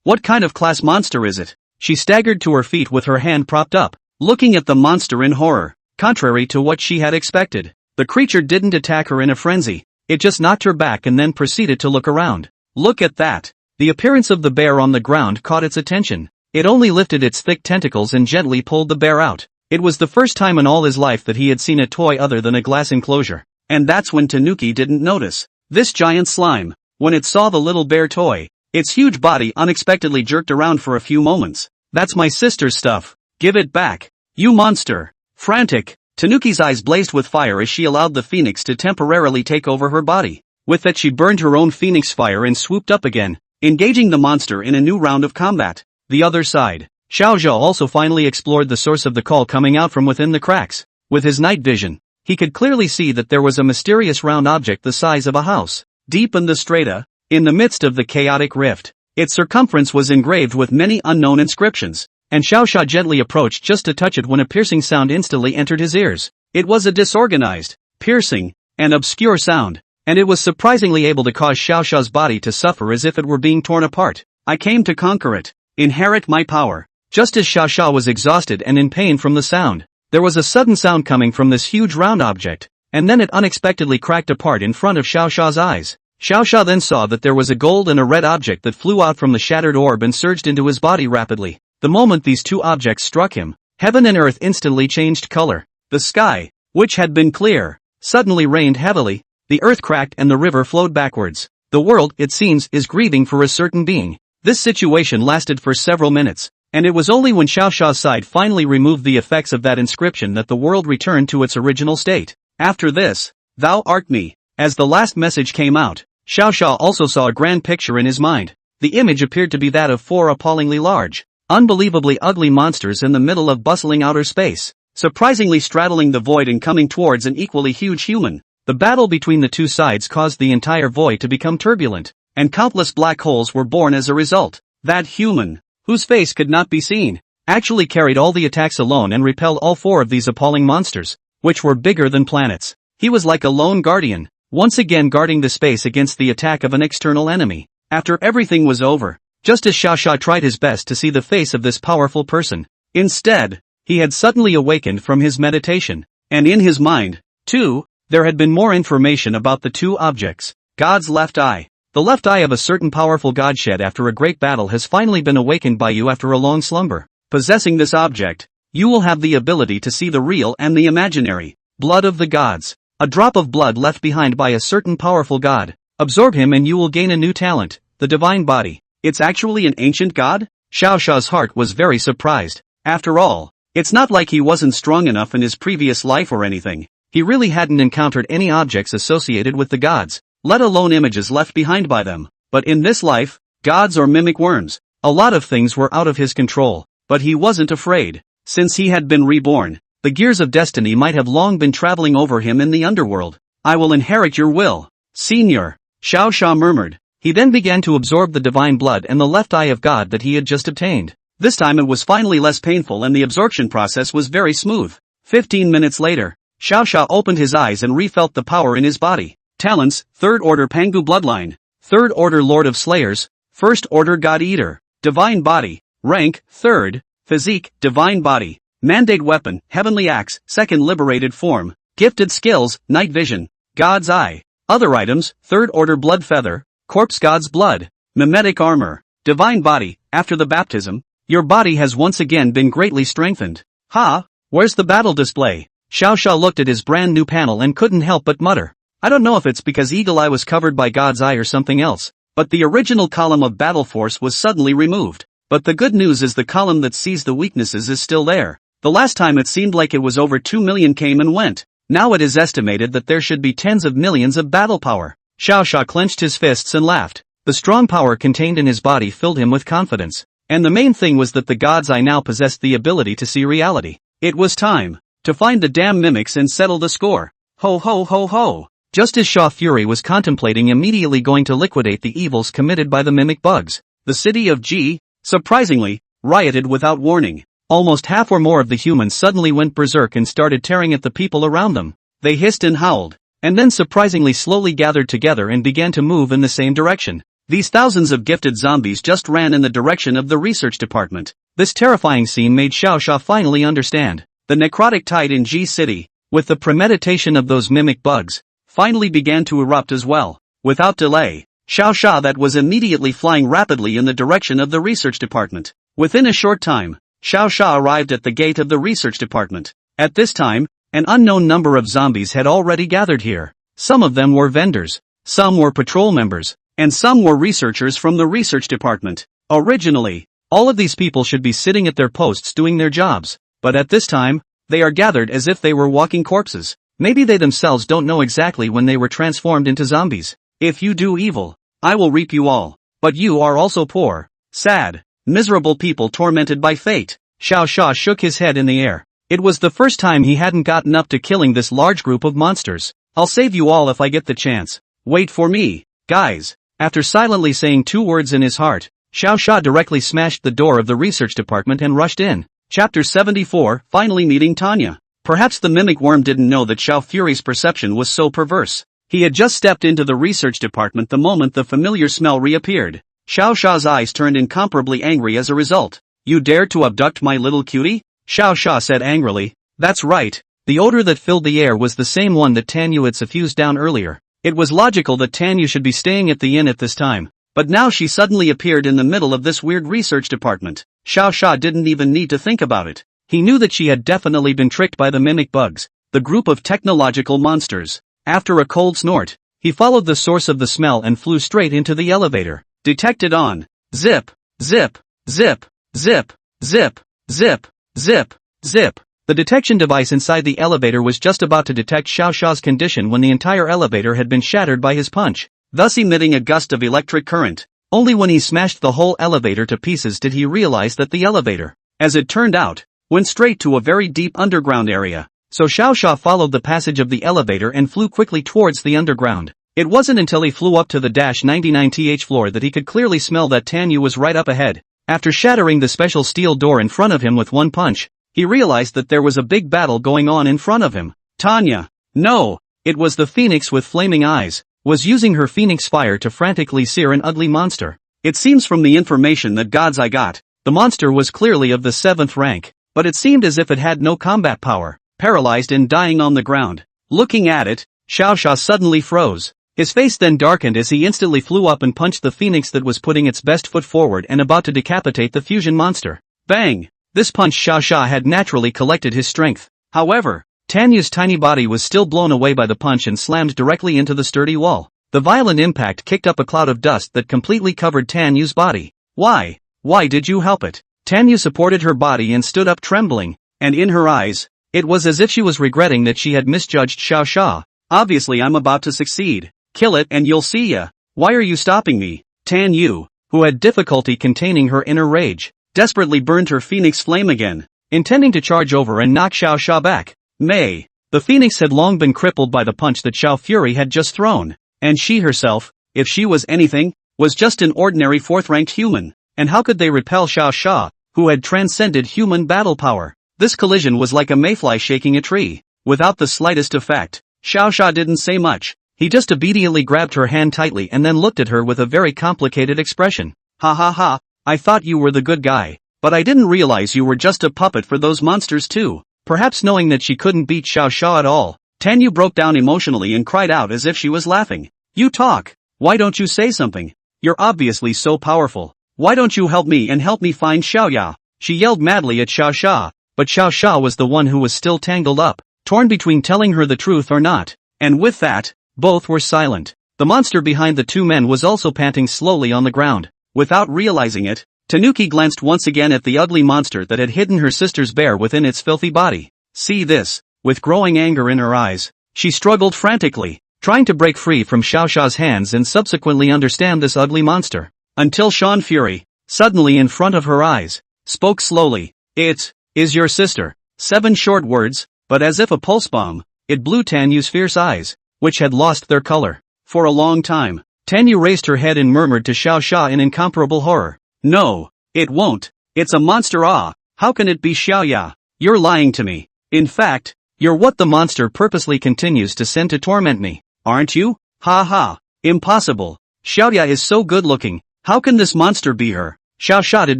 S1: What kind of class monster is it? She staggered to her feet with her hand propped up, looking at the monster in horror. Contrary to what she had expected, the creature didn't attack her in a frenzy. It just knocked her back and then proceeded to look around. Look at that. The appearance of the bear on the ground caught its attention. It only lifted its thick tentacles and gently pulled the bear out. It was the first time in all his life that he had seen a toy other than a glass enclosure. And that's when Tanuki didn't notice. This giant slime, when it saw the little bear toy, Its huge body unexpectedly jerked around for a few moments. "That's my sister's stuff. Give it back. You monster." Frantic, Tanuki's eyes blazed with fire as she allowed the phoenix to temporarily take over her body. With that she burned her own phoenix fire and swooped up again, engaging the monster in a new round of combat. The other side. Xiao Zhao also finally explored the source of the call coming out from within the cracks. With his night vision, he could clearly see that there was a mysterious round object the size of a house, deep in the strata, in the midst of the chaotic rift. Its circumference was engraved with many unknown inscriptions, and Xiao Sha gently approached just to touch it when a piercing sound instantly entered his ears. It was a disorganized, piercing, and obscure sound, and it was surprisingly able to cause Xiao Sha's body to suffer as if it were being torn apart. "I came to conquer it. Inherit my power." Just as Xiao Sha was exhausted and in pain from the sound, there was a sudden sound coming from this huge round object, and then it unexpectedly cracked apart in front of Xiao Sha's eyes. Xiao Sha then saw that there was a gold and a red object that flew out from the shattered orb and surged into his body rapidly. The moment these two objects struck him, heaven and earth instantly changed color. The sky, which had been clear, suddenly rained heavily, the earth cracked and the river flowed backwards. The world, it seems, is grieving for a certain being. This situation lasted for several minutes, and it was only when Xiao Sha's side finally removed the effects of that inscription that the world returned to its original state. After this, "Thou art me." As the last message came out, Xiao Sha also saw a grand picture in his mind. The image appeared to be that of four appallingly large, unbelievably ugly monsters in the middle of bustling outer space, surprisingly straddling the void and coming towards an equally huge human. The battle between the two sides caused the entire void to become turbulent, and countless black holes were born as a result. That human, whose face could not be seen, actually carried all the attacks alone and repelled all four of these appalling monsters, which were bigger than planets. He was like a lone guardian, once again guarding the space against the attack of an external enemy. After everything was over, just as Xiao Sha tried his best to see the face of this powerful person, instead, he had suddenly awakened from his meditation, and in his mind, too, there had been more information about the two objects. God's left eye. The left eye of a certain powerful god shed after a great battle has finally been awakened by you after a long slumber. Possessing this object, you will have the ability to see the real and the imaginary. Blood of the gods. A drop of blood left behind by a certain powerful god. Absorb him and you will gain a new talent, the divine body. It's actually an ancient god? Xiao Sha's heart was very surprised. After all, it's not like he wasn't strong enough in his previous life or anything. He really hadn't encountered any objects associated with the gods, let alone images left behind by them. But in this life, gods or mimic worms, a lot of things were out of his control. But he wasn't afraid. Since he had been reborn, the gears of destiny might have long been traveling over him in the underworld. "I will inherit your will, Senior," Xiao Sha murmured. He then began to absorb the divine blood and the left eye of God that he had just obtained. This time it was finally less painful and the absorption process was very smooth. 15 minutes later, Xiao Sha opened his eyes and refelt the power in his body. Talents, 3rd Order Pangu Bloodline, 3rd Order Lord of Slayers, 1st Order God Eater, Divine Body, Rank, 3rd, Physique, Divine Body, Mandate Weapon, Heavenly Axe, 2nd Liberated Form, Gifted Skills, Night Vision, God's Eye, Other Items, 3rd Order Blood Feather, Corpse God's Blood, Mimetic Armor, Divine Body. After the baptism, your body has once again been greatly strengthened. Ha, where's the battle display? Xiao Sha looked at his brand new panel and couldn't help but mutter. I don't know if it's because Eagle Eye was covered by God's Eye or something else, but the original column of battle force was suddenly removed. But the good news is the column that sees the weaknesses is still there. The last time it seemed like it was over 2 million came and went. Now it is estimated that there should be tens of millions of battle power. Xiao Sha clenched his fists and laughed. The strong power contained in his body filled him with confidence. And the main thing was that the God's Eye now possessed the ability to see reality. It was time to find the damn mimics and settle the score. Ho ho ho ho. Just as Sha Fury was contemplating immediately going to liquidate the evils committed by the mimic bugs, the city of G, surprisingly, rioted without warning. Almost half or more of the humans suddenly went berserk and started tearing at the people around them. They hissed and howled, and then surprisingly slowly gathered together and began to move in the same direction. These thousands of gifted zombies just ran in the direction of the research department. This terrifying scene made Xiao Sha finally understand. The necrotic tide in G City, with the premeditation of those mimic bugs, finally began to erupt as well. Without delay, Xiao Sha that was immediately flying rapidly in the direction of the research department. Within a short time, Xiao Sha arrived at the gate of the research department. At this time, an unknown number of zombies had already gathered here. Some of them were vendors, some were patrol members, and some were researchers from the research department. Originally, all of these people should be sitting at their posts doing their jobs, but at this time, they are gathered as if they were walking corpses. Maybe they themselves don't know exactly when they were transformed into zombies. If you do evil, I will reap you all. But you are also poor, sad, miserable people tormented by fate. Xiao Xia shook his head in the air. It was the first time he hadn't gotten up to killing this large group of monsters. I'll save you all if I get the chance. Wait for me, guys. After silently saying 2 words in his heart, Xiao Xia directly smashed the door of the research department and rushed in. Chapter 74, Finally Meeting Tanya. Perhaps the mimic worm didn't know that Xiao Fury's perception was so perverse. He had just stepped into the research department the moment the familiar smell reappeared. Xiao Xia's eyes turned incomparably angry as a result. You dared to abduct my little cutie? Xiao Xia said angrily. That's right. The odor that filled the air was the same one that Tanyu had suffused down earlier. It was logical that Tanyu should be staying at the inn at this time. But now she suddenly appeared in the middle of this weird research department. Xiao Xia didn't even need to think about it. He knew that she had definitely been tricked by the mimic bugs, the group of technological monsters. After a cold snort, he followed the source of the smell and flew straight into the elevator. Detected on. Zip, zip, zip, zip, zip, zip, zip, zip. The detection device inside the elevator was just about to detect Xiao Xia's condition when the entire elevator had been shattered by his punch, thus emitting a gust of electric current. Only when he smashed the whole elevator to pieces did he realize that the elevator, as it turned out, went straight to a very deep underground area. So Xiao Xia followed the passage of the elevator and flew quickly towards the underground. It wasn't until he flew up to the -99th floor that he could clearly smell that Tanyu was right up ahead. After shattering the special steel door in front of him with one punch, he realized that there was a big battle going on in front of him. Tanya! No! It was the phoenix with flaming eyes, was using her phoenix fire to frantically sear an ugly monster. It seems from the information that God's Eye got, the monster was clearly of the 7th rank, but it seemed as if it had no combat power, paralyzed and dying on the ground. Looking at it, Xiao Xia suddenly froze. His face then darkened as he instantly flew up and punched the phoenix that was putting its best foot forward and about to decapitate the fusion monster. Bang! This punch Xiao Xia had naturally collected his strength. However, Tanyu's tiny body was still blown away by the punch and slammed directly into the sturdy wall. The violent impact kicked up a cloud of dust that completely covered Tanyu's body. Why? Why did you help it? Tanyu supported her body and stood up trembling, and in her eyes, it was as if she was regretting that she had misjudged Xiao Xia. Obviously I'm about to succeed. Kill it and you'll see ya. Why are you stopping me? Tanyu, who had difficulty containing her inner rage, desperately burned her phoenix flame again, intending to charge over and knock Xiao Xia back. The phoenix had long been crippled by the punch that Xiao Fury had just thrown, and she herself, if she was anything, was just an ordinary 4th-ranked human. And how could they repel Xiao Xia, who had transcended human battle power? This collision was like a mayfly shaking a tree. Without the slightest effect, Xiao Xia didn't say much. He just obediently grabbed her hand tightly and then looked at her with a very complicated expression. Ha ha ha, I thought you were the good guy, but I didn't realize you were just a puppet for those monsters too. Perhaps knowing that she couldn't beat Xiao Xia at all, Tanyu broke down emotionally and cried out as if she was laughing. You talk. Why don't you say something? You're obviously so powerful. Why don't you help me and help me find Xiaoya? She yelled madly at Xiao Xia, but Xiao Xia was the one who was still tangled up, torn between telling her the truth or not. And with that, both were silent. The monster behind the two men was also panting slowly on the ground. Without realizing it, Tanuki glanced once again at the ugly monster that had hidden her sister's bear within its filthy body. See this? With growing anger in her eyes, she struggled frantically, trying to break free from Xiao Xia's hands and subsequently understand this ugly monster. Until Sean Fury, suddenly in front of her eyes, spoke slowly. It is your sister. 7 short words, but as if a pulse bomb, it blew Tanyu's fierce eyes, which had lost their color. For a long time, Tanyu raised her head and murmured to Xiao Xia in incomparable horror. No, it won't. It's a monster. How can it be Xiaoya? You're lying to me. In fact, you're what the monster purposely continues to send to torment me, aren't you? Ha ha. Impossible. Xiaoya is so good looking. How can this monster be her? Xiao Xia did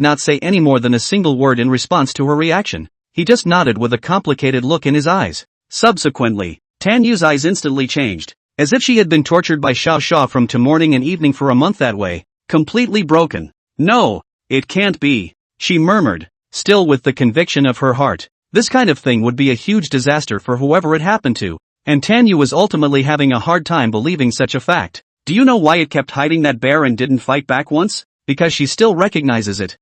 S1: not say any more than a single word in response to her reaction. He just nodded with a complicated look in his eyes. Subsequently, Tanyu's eyes instantly changed, as if she had been tortured by Xiao Xia from to morning and evening for a month that way, completely broken. No, it can't be, she murmured, still with the conviction of her heart. This kind of thing would be a huge disaster for whoever it happened to, and Tanyu was ultimately having a hard time believing such a fact. Do you know why it kept hiding that bear and didn't fight back once? Because she still recognizes it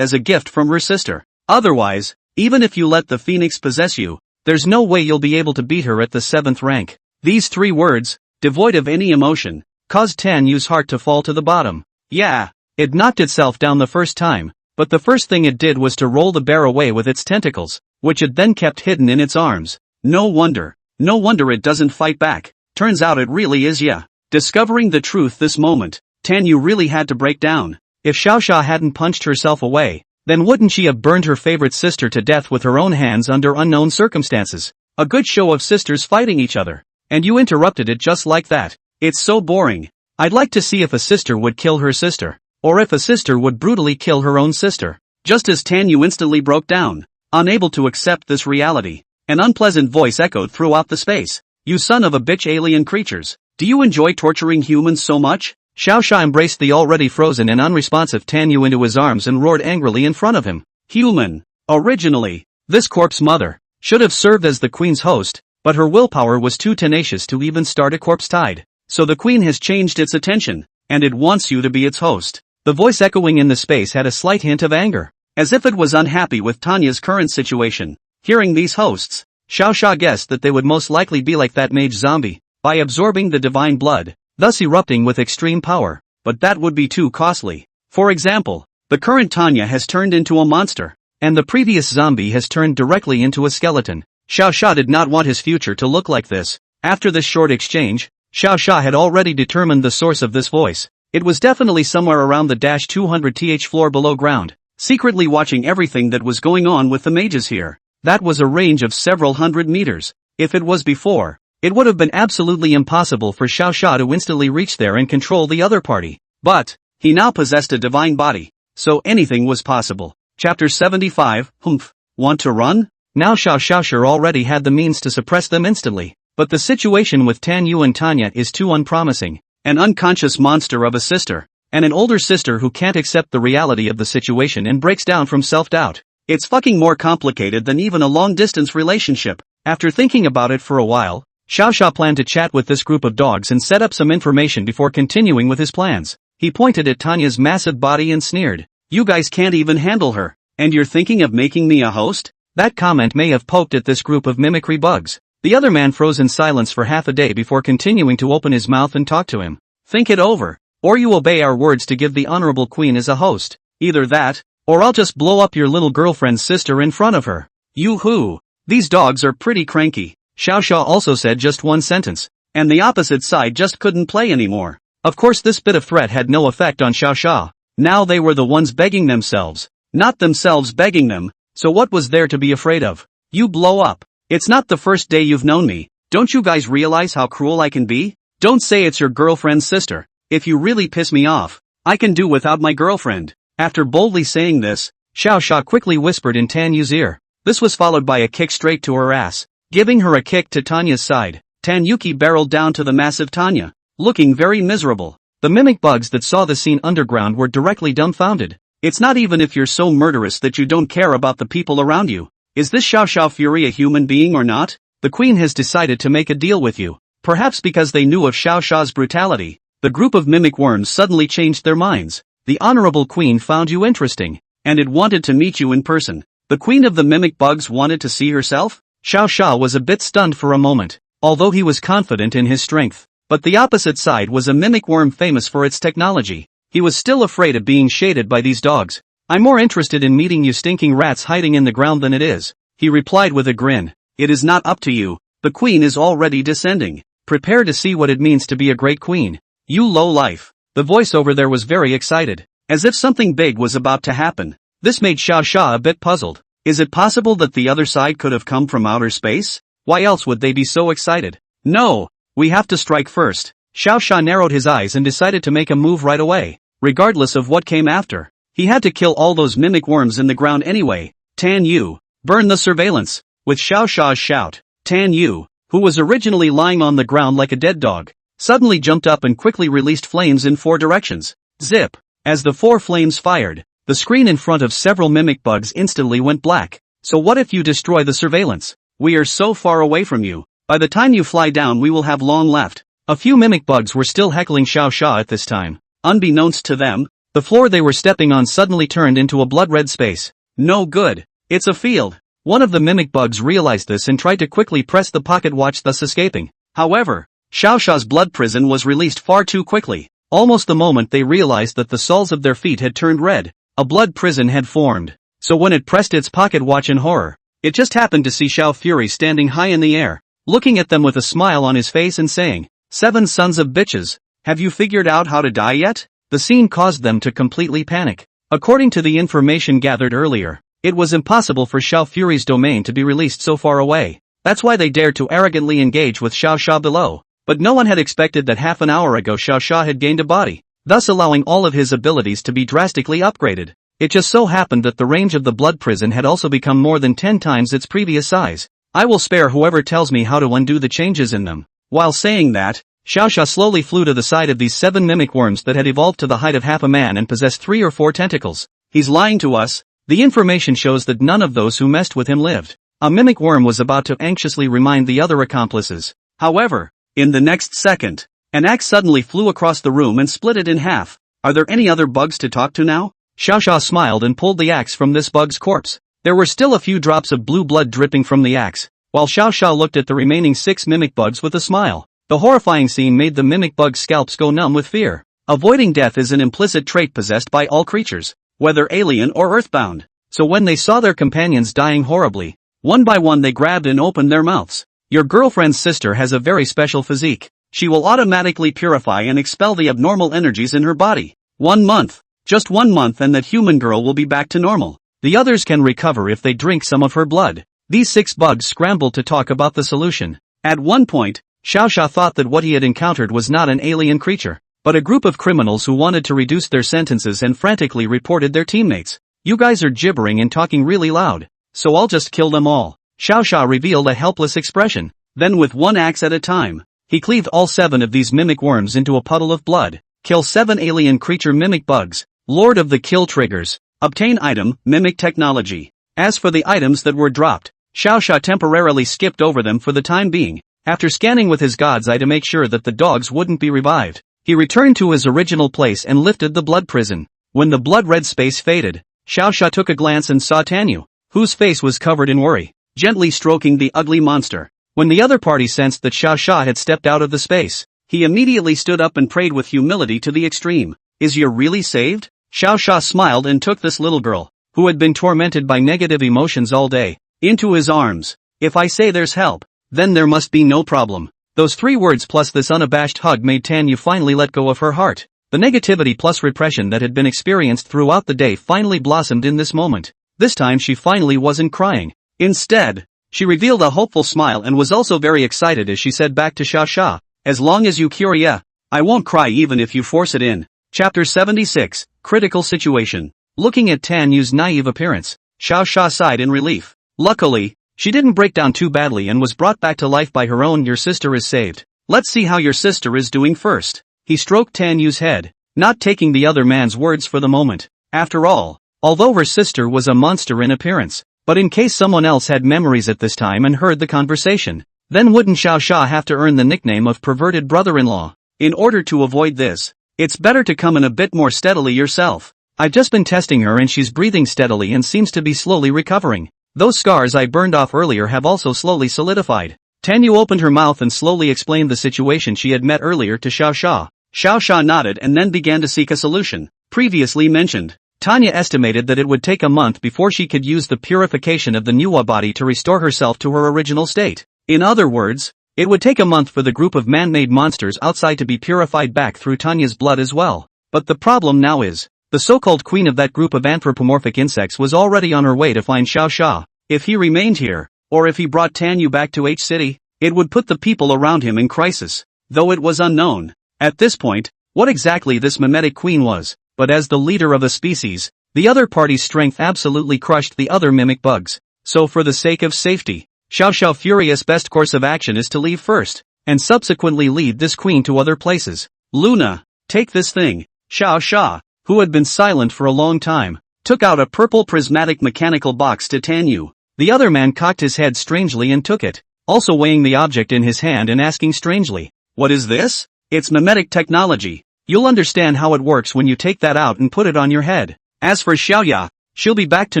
S1: as a gift from her sister. Otherwise, even if you let the phoenix possess you, there's no way you'll be able to beat her at the 7th rank. These 3 words, devoid of any emotion, caused Tan Yu's heart to fall to the bottom. Yeah, it knocked itself down the first time, but the first thing it did was to roll the bear away with its tentacles, which it then kept hidden in its arms. No wonder it doesn't fight back. Turns out it really is ya. Discovering the truth this moment, Tan Yu really had to break down. If Xiaoxia hadn't punched herself away, then wouldn't she have burned her favorite sister to death with her own hands under unknown circumstances? A good show of sisters fighting each other. And you interrupted it just like that. It's so boring. I'd like to see if a sister would kill her sister, or if a sister would brutally kill her own sister. Just as Tan Yu instantly broke down, unable to accept this reality, an unpleasant voice echoed throughout the space. You son of a bitch alien creatures, do you enjoy torturing humans so much? Xiaoxia embraced the already frozen and unresponsive Tan Yu into his arms and roared angrily in front of him. Human. Originally, this corpse mother should have served as the queen's host, but her willpower was too tenacious to even start a corpse tide. So the queen has changed its attention, and it wants you to be its host. The voice echoing in the space had a slight hint of anger, as if it was unhappy with Tanya's current situation. Hearing these hosts, Xiaoxia guessed that they would most likely be like that mage zombie, by absorbing the divine blood, thus erupting with extreme power, but that would be too costly. For example, the current Tanya has turned into a monster, and the previous zombie has turned directly into a skeleton. Xiaoxia did not want his future to look like this. After this short exchange, Xiaoxia had already determined the source of this voice. It was definitely somewhere around the -200th floor below ground, secretly watching everything that was going on with the mages here. That was a range of several hundred meters. If it was before, it would have been absolutely impossible for Xiaoxia to instantly reach there and control the other party. But, he now possessed a divine body, so anything was possible. Chapter 75, Humph. Want to run? Now Xiaoxia already had the means to suppress them instantly, but the situation with Tan Yu and Tanya is too unpromising. An unconscious monster of a sister, and an older sister who can't accept the reality of the situation and breaks down from self-doubt. It's fucking more complicated than even a long-distance relationship. After thinking about it for a while, Xiaoxia planned to chat with this group of dogs and set up some information before continuing with his plans. He pointed at Tanya's massive body and sneered. You guys can't even handle her, and you're thinking of making me a host? That comment may have poked at this group of mimicry bugs. The other man froze in silence for half a day before continuing to open his mouth and talk to him. Think it over, or you obey our words to give the honorable queen as a host. Either that, or I'll just blow up your little girlfriend's sister in front of her. Yoo-hoo. These dogs are pretty cranky. Xiaoxia also said just one sentence, and the opposite side just couldn't play anymore. Of course this bit of threat had no effect on Xiaoxia. Now they were the ones begging themselves, not themselves begging them. So what was there to be afraid of? You blow up. It's not the first day you've known me. Don't you guys realize how cruel I can be? Don't say it's your girlfriend's sister. If you really piss me off, I can do without my girlfriend. After boldly saying this, Xiaoxia quickly whispered in Tan Yu's ear. This was followed by a kick straight to her ass, giving her a kick to Tanya's side. Tan Yuki barreled down to the massive Tanya, looking very miserable. The mimic bugs that saw the scene underground were directly dumbfounded. It's not even if you're so murderous that you don't care about the people around you. Is this Xiaoxia Fury a human being or not? The queen has decided to make a deal with you. Perhaps because they knew of Xiaoxia's brutality, the group of mimic worms suddenly changed their minds. The honorable queen found you interesting, and it wanted to meet you in person. The queen of the mimic bugs wanted to see herself? Xiaoxia was a bit stunned for a moment, although he was confident in his strength. But the opposite side was a mimic worm famous for its technology. He was still afraid of being shaded by these dogs. I'm more interested in meeting you stinking rats hiding in the ground than it is, he replied with a grin. It is not up to you. The queen is already descending. Prepare to see what it means to be a great queen. You low life. The voice over there was very excited, as if something big was about to happen. This made Xiaoxia a bit puzzled. Is it possible that the other side could have come from outer space? Why else would they be so excited? No, we have to strike first. Xiaoxia narrowed his eyes and decided to make a move right away. Regardless of what came after, he had to kill all those mimic worms in the ground anyway. Tan Yu, burn the surveillance. With Xiaoxia's shout, Tan Yu, who was originally lying on the ground like a dead dog, suddenly jumped up and quickly released flames in 4 directions. Zip! As the 4 flames fired, the screen in front of several mimic bugs instantly went black. So what if you destroy the surveillance? We are so far away from you. By the time you fly down we will have long left. A few mimic bugs were still heckling Xiao Xia at this time. Unbeknownst to them, the floor they were stepping on suddenly turned into a blood-red space. No good. It's a field. One of the mimic bugs realized this and tried to quickly press the pocket watch, thus escaping. However, Xiao Xia's blood prison was released far too quickly. Almost the moment they realized that the soles of their feet had turned red, a blood prison had formed. So when it pressed its pocket watch in horror, it just happened to see Xiao Fury standing high in the air, looking at them with a smile on his face and saying, "Seven sons of bitches, have you figured out how to die yet?" The scene caused them to completely panic. According to the information gathered earlier, it was impossible for Xiao Fury's domain to be released so far away. That's why they dared to arrogantly engage with Xiao Xia below. But no one had expected that half an hour ago Xiao Xia had gained a body, thus allowing all of his abilities to be drastically upgraded. It just so happened that the range of the blood prison had also become more than 10 times its previous size. I will spare whoever tells me how to undo the changes in them. While saying that, Xiao Xia slowly flew to the side of these 7 mimic worms that had evolved to the height of half a man and possessed 3 or 4 tentacles. He's lying to us. The information shows that none of those who messed with him lived. A mimic worm was about to anxiously remind the other accomplices. However, in the next second, an axe suddenly flew across the room and split it in half. Are there any other bugs to talk to now? Xiao Xia smiled and pulled the axe from this bug's corpse. There were still a few drops of blue blood dripping from the axe, while Xiao Xia looked at the remaining 6 mimic bugs with a smile. The horrifying scene made the mimic bug's scalps go numb with fear. Avoiding death is an implicit trait possessed by all creatures, whether alien or earthbound. So when they saw their companions dying horribly, one by one they grabbed and opened their mouths. Your girlfriend's sister has a very special physique. She will automatically purify and expel the abnormal energies in her body. 1 month. Just 1 month and that human girl will be back to normal. The others can recover if they drink some of her blood. These 6 bugs scrambled to talk about the solution. At one point, Xiao Xia thought that what he had encountered was not an alien creature, but a group of criminals who wanted to reduce their sentences and frantically reported their teammates. You guys are gibbering and talking really loud, so I'll just kill them all. Xiao Xia revealed a helpless expression. Then with one axe at a time, he cleaved all 7 of these mimic worms into a puddle of blood. Kill 7 alien creature mimic bugs. Lord of the kill triggers. Obtain item, mimic technology. As for the items that were dropped, Xiao Xia temporarily skipped over them for the time being. After scanning with his god's eye to make sure that the dogs wouldn't be revived, he returned to his original place and lifted the blood prison. When the blood-red space faded, Xiao Xia took a glance and saw Tanyu, whose face was covered in worry, gently stroking the ugly monster. When the other party sensed that Xiao Xia had stepped out of the space, he immediately stood up and prayed with humility to the extreme. Is you really saved? Xiao Xia smiled and took this little girl, who had been tormented by negative emotions all day, into his arms. If I say there's help, then there must be no problem. Those 3 words plus this unabashed hug made Tanyu finally let go of her heart. The negativity plus repression that had been experienced throughout the day finally blossomed in this moment. This time she finally wasn't crying. Instead, she revealed a hopeful smile and was also very excited as she said back to Xiao Xia, as long as you cure ya, I won't cry even if you force it in. Chapter 76, Critical Situation. Looking at Tanyu's naive appearance, Xiao Xia sighed in relief. Luckily, she didn't break down too badly and was brought back to life by her own. Your sister is saved. Let's see how your sister is doing first. He stroked Tanyu's head, not taking the other man's words for the moment. After all, although her sister was a monster in appearance, but in case someone else had memories at this time and heard the conversation, then wouldn't Xiao Xia have to earn the nickname of perverted brother-in-law? In order to avoid this, it's better to come in a bit more steadily yourself. I've just been testing her and she's breathing steadily and seems to be slowly recovering. Those scars I burned off earlier have also slowly solidified. Tanyu opened her mouth and slowly explained the situation she had met earlier to Xiao Xia. Xiao Xia nodded and then began to seek a solution. Previously mentioned, Tanya estimated that it would take a month before she could use the purification of the Nuwa body to restore herself to her original state. In other words, it would take a month for the group of man-made monsters outside to be purified back through Tanya's blood as well. But the problem now is, the so-called queen of that group of anthropomorphic insects was already on her way to find Xiao Xia. If he remained here, or if he brought Tanyu back to H City, it would put the people around him in crisis, though it was unknown, at this point, what exactly this mimetic queen was. But as the leader of a species, the other party's strength absolutely crushed the other mimic bugs. So for the sake of safety, Xiao Furious' best course of action is to leave first, and subsequently lead this queen to other places. Luna, take this thing. Xiao Xia, who had been silent for a long time, took out a purple prismatic mechanical box to Tanyu. The other man cocked his head strangely and took it, also weighing the object in his hand and asking strangely, What is this? It's mimetic technology. You'll understand how it works when you take that out and put it on your head. As for Xiaoya, she'll be back to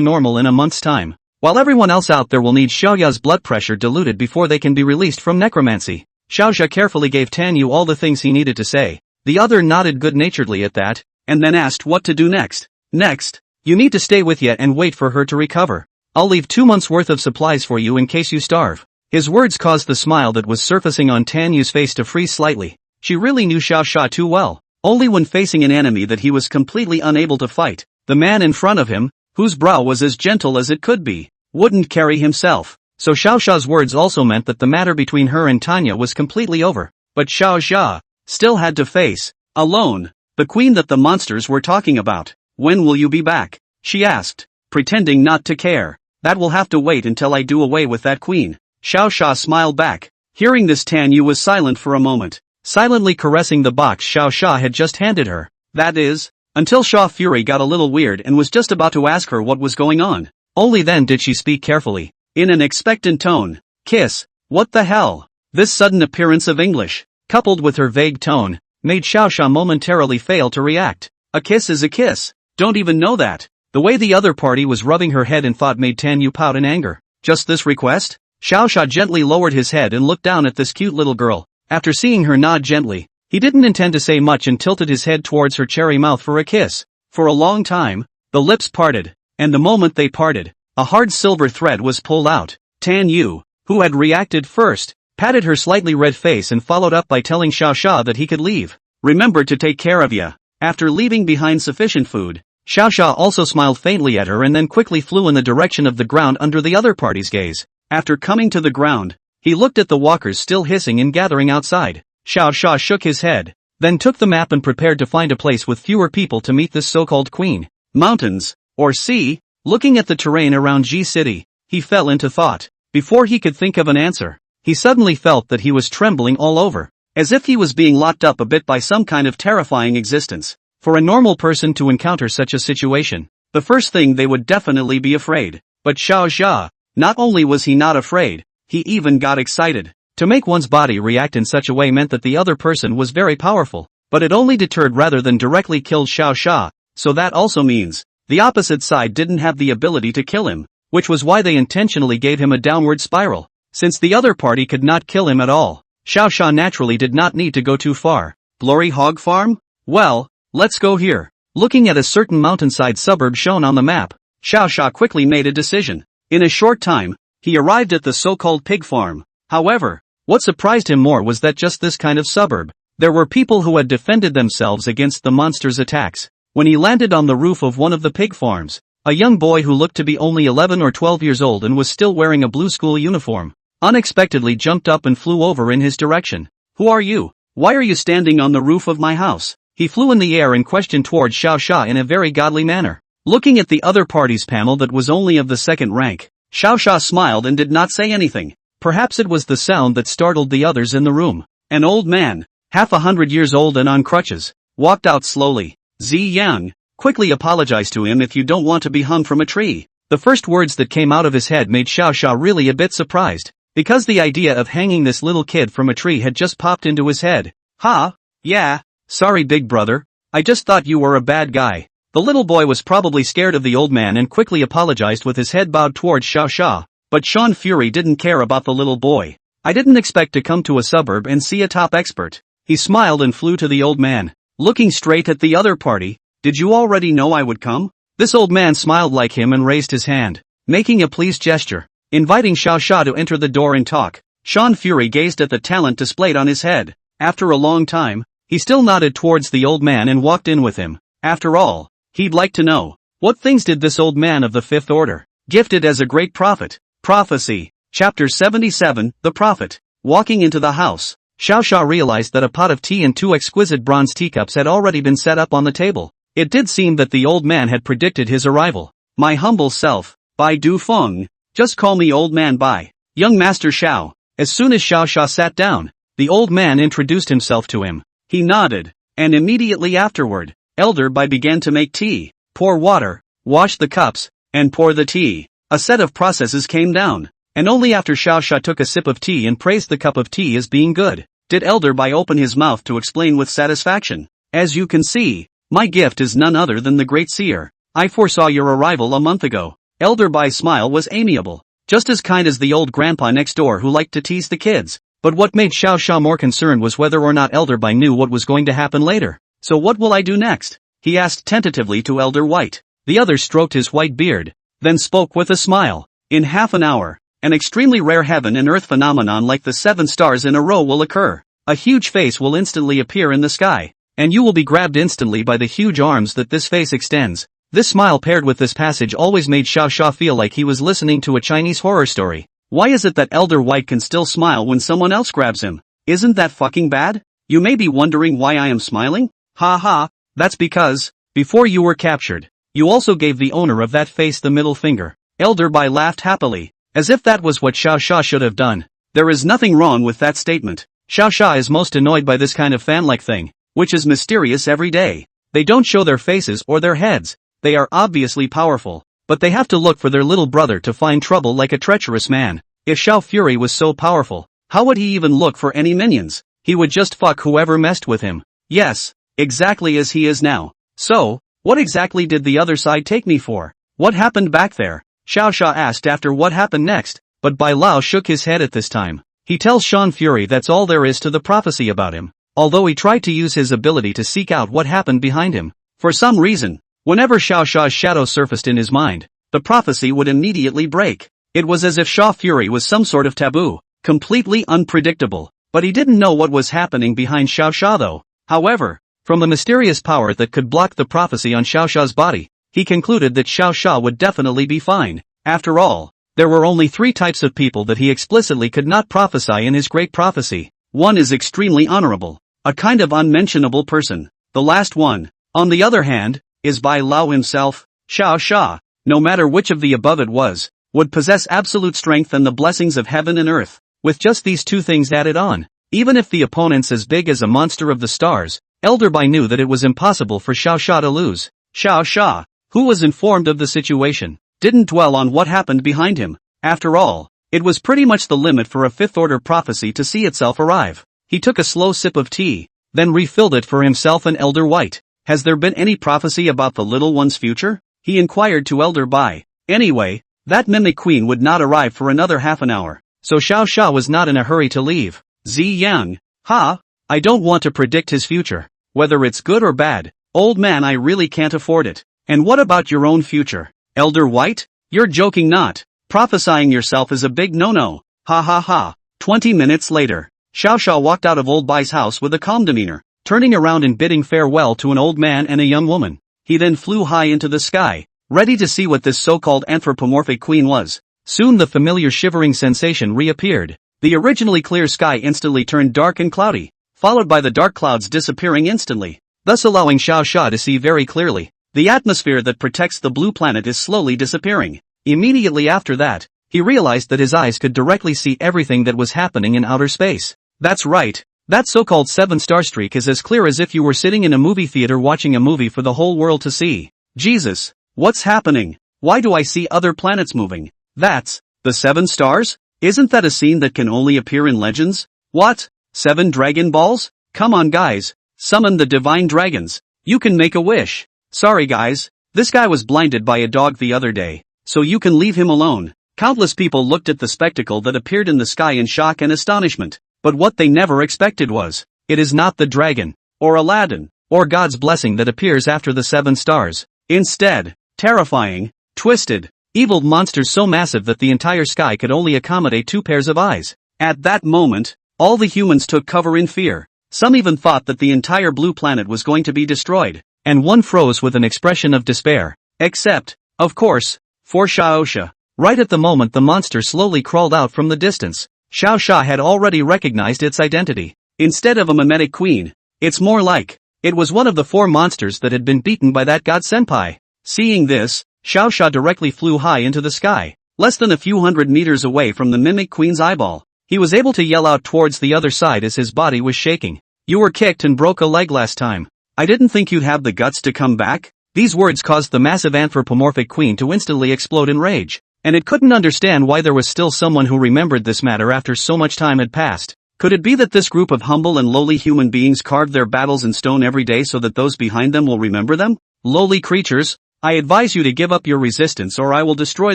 S1: normal in a month's time. While everyone else out there will need Xiaoya's blood pressure diluted before they can be released from necromancy. Xiaoxia carefully gave Tan Yu all the things he needed to say. The other nodded good-naturedly at that, and then asked what to do next. Next, you need to stay with Ye and wait for her to recover. I'll leave 2 months' worth of supplies for you in case you starve. His words caused the smile that was surfacing on Tan Yu's face to freeze slightly. She really knew Xiaoxia too well. Only when facing an enemy that he was completely unable to fight. The man in front of him, whose brow was as gentle as it could be, wouldn't carry himself. So Xiaoxia's words also meant that the matter between her and Tanya was completely over. But Xiaoxia still had to face, alone, the queen that the monsters were talking about. When will you be back? She asked, pretending not to care. That will have to wait until I do away with that queen. Xiaoxia smiled back. Hearing this, Tan Yu was silent for a moment, silently caressing the box Xiaoxia had just handed her. That is, until Xia Fury got a little weird and was just about to ask her what was going on. Only then did she speak carefully, in an expectant tone. Kiss, what the hell? This sudden appearance of English, coupled with her vague tone, made Xiaoxia momentarily fail to react. A kiss is a kiss. Don't even know that. The way the other party was rubbing her head in thought made Tan Yu pout in anger. Just this request? Xiaoxia gently lowered his head and looked down at this cute little girl. After seeing her nod gently, he didn't intend to say much and tilted his head towards her cherry mouth for a kiss. For a long time, the lips parted, and the moment they parted, a hard silver thread was pulled out. Tan Yu, who had reacted first, patted her slightly red face and followed up by telling Xiaoxia that he could leave. Remember to take care of ya. After leaving behind sufficient food, Xiaoxia also smiled faintly at her and then quickly flew in the direction of the ground under the other party's gaze. After coming to the ground, he looked at the walkers still hissing and gathering outside. Xiaoxia shook his head, then took the map and prepared to find a place with fewer people to meet this so-called queen. Mountains, or sea? Looking at the terrain around G City, he fell into thought. Before he could think of an answer, he suddenly felt that he was trembling all over, as if he was being locked up a bit by some kind of terrifying existence. For a normal person to encounter such a situation, the first thing they would definitely be afraid. But Xiaoxia, not only was he not afraid, he even got excited. To make one's body react in such a way meant that the other person was very powerful, but it only deterred rather than directly killed Xiaoxia, so that also means the opposite side didn't have the ability to kill him, which was why they intentionally gave him a downward spiral. Since the other party could not kill him at all, Xiaoxia naturally did not need to go too far. Glory Hog Farm? Well, let's go here. Looking at a certain mountainside suburb shown on the map, Xiaoxia quickly made a decision. In a short time, he arrived at the so-called pig farm. However, what surprised him more was that just this kind of suburb, there were people who had defended themselves against the monster's attacks. When he landed on the roof of one of the pig farms, a young boy who looked to be only 11 or 12 years old and was still wearing a blue school uniform, unexpectedly jumped up and flew over in his direction. Who are you? Why are you standing on the roof of my house? He flew in the air and questioned towards Xiaoxia in a very godly manner. Looking at the other party's panel that was only of the second rank, Xiaoxia smiled and did not say anything. Perhaps it was the sound that startled the others in the room. An old man, half 100 years old and on crutches, walked out slowly. Zi Yang, quickly apologize to him if you don't want to be hung from a tree. The first words that came out of his head made Xiaoxia really a bit surprised, because the idea of hanging this little kid from a tree had just popped into his head. Huh? Yeah, sorry big brother, I just thought you were a bad guy. The little boy was probably scared of the old man and quickly apologized with his head bowed towards Xiaoxia. But Sean Fury didn't care about the little boy. I didn't expect to come to a suburb and see a top expert. He smiled and flew to the old man, looking straight at the other party. Did you already know I would come? This old man smiled like him and raised his hand, making a pleased gesture, inviting Xiaoxia to enter the door and talk. Sean Fury gazed at the talent displayed on his head. After a long time, he still nodded towards the old man and walked in with him. After all, he'd like to know, what things did this old man of the Fifth Order, gifted as a great prophet? Prophecy. Chapter 77, The Prophet. Walking into the house, Xiaoxia realized that a pot of tea and 2 exquisite bronze teacups had already been set up on the table. It did seem that the old man had predicted his arrival. My humble self, Bai Du Feng. Just call me Old Man Bai. Young Master Xiao. As soon as Xiaoxia sat down, the old man introduced himself to him. He nodded, and immediately afterward, Elder Bai began to make tea, pour water, wash the cups, and pour the tea. A set of processes came down, and only after Xiaoxia took a sip of tea and praised the cup of tea as being good, did Elder Bai open his mouth to explain with satisfaction. As you can see, my gift is none other than the Great Seer. I foresaw your arrival a month ago. Elder Bai's smile was amiable, just as kind as the old grandpa next door who liked to tease the kids. But what made Xiao Xia more concerned was whether or not Elder Bai knew what was going to happen later. So what will I do next? He asked tentatively to Elder White. The other stroked his white beard, then spoke with a smile. In half an hour, an extremely rare heaven and earth phenomenon like the 7 stars in a row will occur. A huge face will instantly appear in the sky, and you will be grabbed instantly by the huge arms that this face extends. This smile paired with this passage always made Xiao Xia feel like he was listening to a Chinese horror story. Why is it that Elder White can still smile when someone else grabs him? Isn't that fucking bad? You may be wondering why I am smiling? Ha ha, that's because, before you were captured, you also gave the owner of that face the middle finger. Elder Bai laughed happily, as if that was what Xiao Xia should have done. There is nothing wrong with that statement. Xiao Xia is most annoyed by this kind of fan-like thing, which is mysterious every day. They don't show their faces or their heads. They are obviously powerful, but they have to look for their little brother to find trouble like a treacherous man. If Xiao Fury was so powerful, how would he even look for any minions? He would just fuck whoever messed with him. Yes, exactly as he is now. So, what exactly did the other side take me for? What happened back there? Xiao Xia asked after what happened next, but Bai Lao shook his head at this time. He tells Sean Fury that's all there is to the prophecy about him, although he tried to use his ability to seek out what happened behind him. For some reason, whenever Xiao Xia's shadow surfaced in his mind, the prophecy would immediately break. It was as if Xiao Fury was some sort of taboo, completely unpredictable, but he didn't know what was happening behind Xiao Xia though. However, from the mysterious power that could block the prophecy on Xiao Xia's body, he concluded that Xiao Xia would definitely be fine. After all, there were only 3 types of people that he explicitly could not prophesy in his great prophecy. One is extremely honorable, a kind of unmentionable person. The last one, on the other hand, is Bai Lao himself. Xiao Xia, no matter which of the above it was, would possess absolute strength and the blessings of heaven and earth. With just these 2 things added on, even if the opponent's as big as a monster of the stars, Elder Bai knew that it was impossible for Xiao Xia to lose. Xiao Xia, who was informed of the situation, didn't dwell on what happened behind him. After all, it was pretty much the limit for a 5th-order prophecy to see itself arrive. He took a slow sip of tea, then refilled it for himself and Elder White. Has there been any prophecy about the little one's future? He inquired to Elder Bai. Anyway, that mimic queen would not arrive for another half an hour, so Xiao Xia was not in a hurry to leave. Zi Yang, I don't want to predict his future, whether it's good or bad. Old man, I really can't afford it. And what about your own future? Elder White? You're joking not. Prophesying yourself is a big no-no. Ha ha ha. 20 minutes later, Xiao Xia walked out of Old Bai's house with a calm demeanor, turning around and bidding farewell to an old man and a young woman. He then flew high into the sky, ready to see what this so-called anthropomorphic queen was. Soon the familiar shivering sensation reappeared. The originally clear sky instantly turned dark and cloudy, followed by the dark clouds disappearing instantly, thus allowing Xiao Xia to see very clearly. The atmosphere that protects the blue planet is slowly disappearing. Immediately after that, he realized that his eyes could directly see everything that was happening in outer space. That's right, that so-called 7-star streak is as clear as if you were sitting in a movie theater watching a movie for the whole world to see. Jesus, what's happening? Why do I see other planets moving? That's the 7 stars? Isn't that a scene that can only appear in legends? What? 7 Dragon Balls? Come on guys, summon the divine dragons. You can make a wish. Sorry guys, this guy was blinded by a dog the other day, so you can leave him alone. Countless people looked at the spectacle that appeared in the sky in shock and astonishment, but what they never expected was, it is not the dragon, or Aladdin, or God's blessing that appears after the 7 stars. Instead, terrifying, twisted, evil monsters so massive that the entire sky could only accommodate 2 pairs of eyes. At that moment, all the humans took cover in fear. Some even thought that the entire blue planet was going to be destroyed, and one froze with an expression of despair. Except, of course, for Xiao Xia. Right at the moment the monster slowly crawled out from the distance, Xiao Xia had already recognized its identity. Instead of a mimetic queen, it's more like, it was one of the 4 monsters that had been beaten by that god senpai. Seeing this, Xiao Xia directly flew high into the sky, less than a few hundred meters away from the mimic queen's eyeball. He was able to yell out towards the other side as his body was shaking. You were kicked and broke a leg last time. I didn't think you'd have the guts to come back. These words caused the massive anthropomorphic queen to instantly explode in rage, and it couldn't understand why there was still someone who remembered this matter after so much time had passed. Could it be that this group of humble and lowly human beings carved their battles in stone every day so that those behind them will remember them? Lowly creatures, I advise you to give up your resistance or I will destroy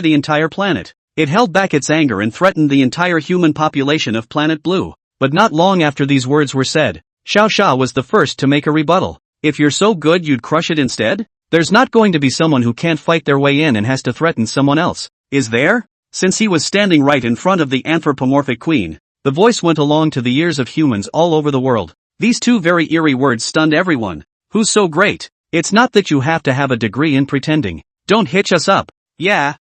S1: the entire planet. It held back its anger and threatened the entire human population of Planet Blue. But not long after these words were said, Xiao Xia was the first to make a rebuttal. If you're so good you'd crush it instead? There's not going to be someone who can't fight their way in and has to threaten someone else, is there? Since he was standing right in front of the anthropomorphic queen, the voice went along to the ears of humans all over the world. These two very eerie words stunned everyone. Who's so great? It's not that you have to have a degree in pretending. Don't hitch us up. Yeah,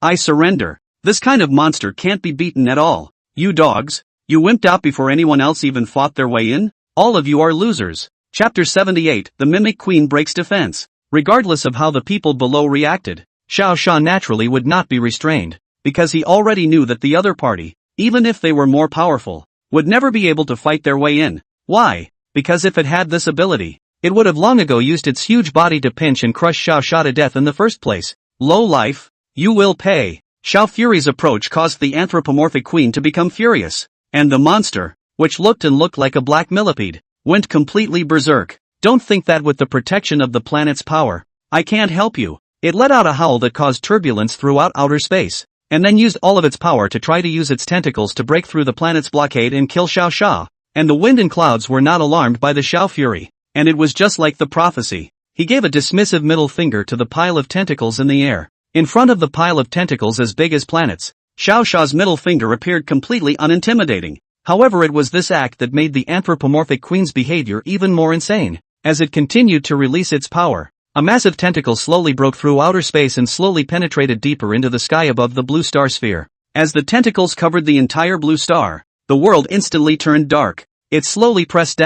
S1: I surrender. This kind of monster can't be beaten at all. You dogs, you wimped out before anyone else even fought their way in? All of you are losers. Chapter 78, The Mimic Queen Breaks Defense. Regardless of how the people below reacted, Xiao Xia naturally would not be restrained, because he already knew that the other party, even if they were more powerful, would never be able to fight their way in. Why? Because if it had this ability, it would have long ago used its huge body to pinch and crush Xiao Xia to death in the first place. Low life, you will pay. Xiao Fury's approach caused the anthropomorphic queen to become furious, and the monster, which looked like a black millipede, went completely berserk. Don't think that with the protection of the planet's power, I can't help you. It let out a howl that caused turbulence throughout outer space, and then used all of its power to try to use its tentacles to break through the planet's blockade and kill Xiao Xia. And the wind and clouds were not alarmed by the Xiao Fury, and it was just like the prophecy. He gave a dismissive middle finger to the pile of tentacles in the air. In front of the pile of tentacles as big as planets, Xiao Xia's middle finger appeared completely unintimidating. However, it was this act that made the anthropomorphic queen's behavior even more insane. As it continued to release its power, a massive tentacle slowly broke through outer space and slowly penetrated deeper into the sky above the blue star sphere. As the tentacles covered the entire blue star, the world instantly turned dark. It slowly pressed,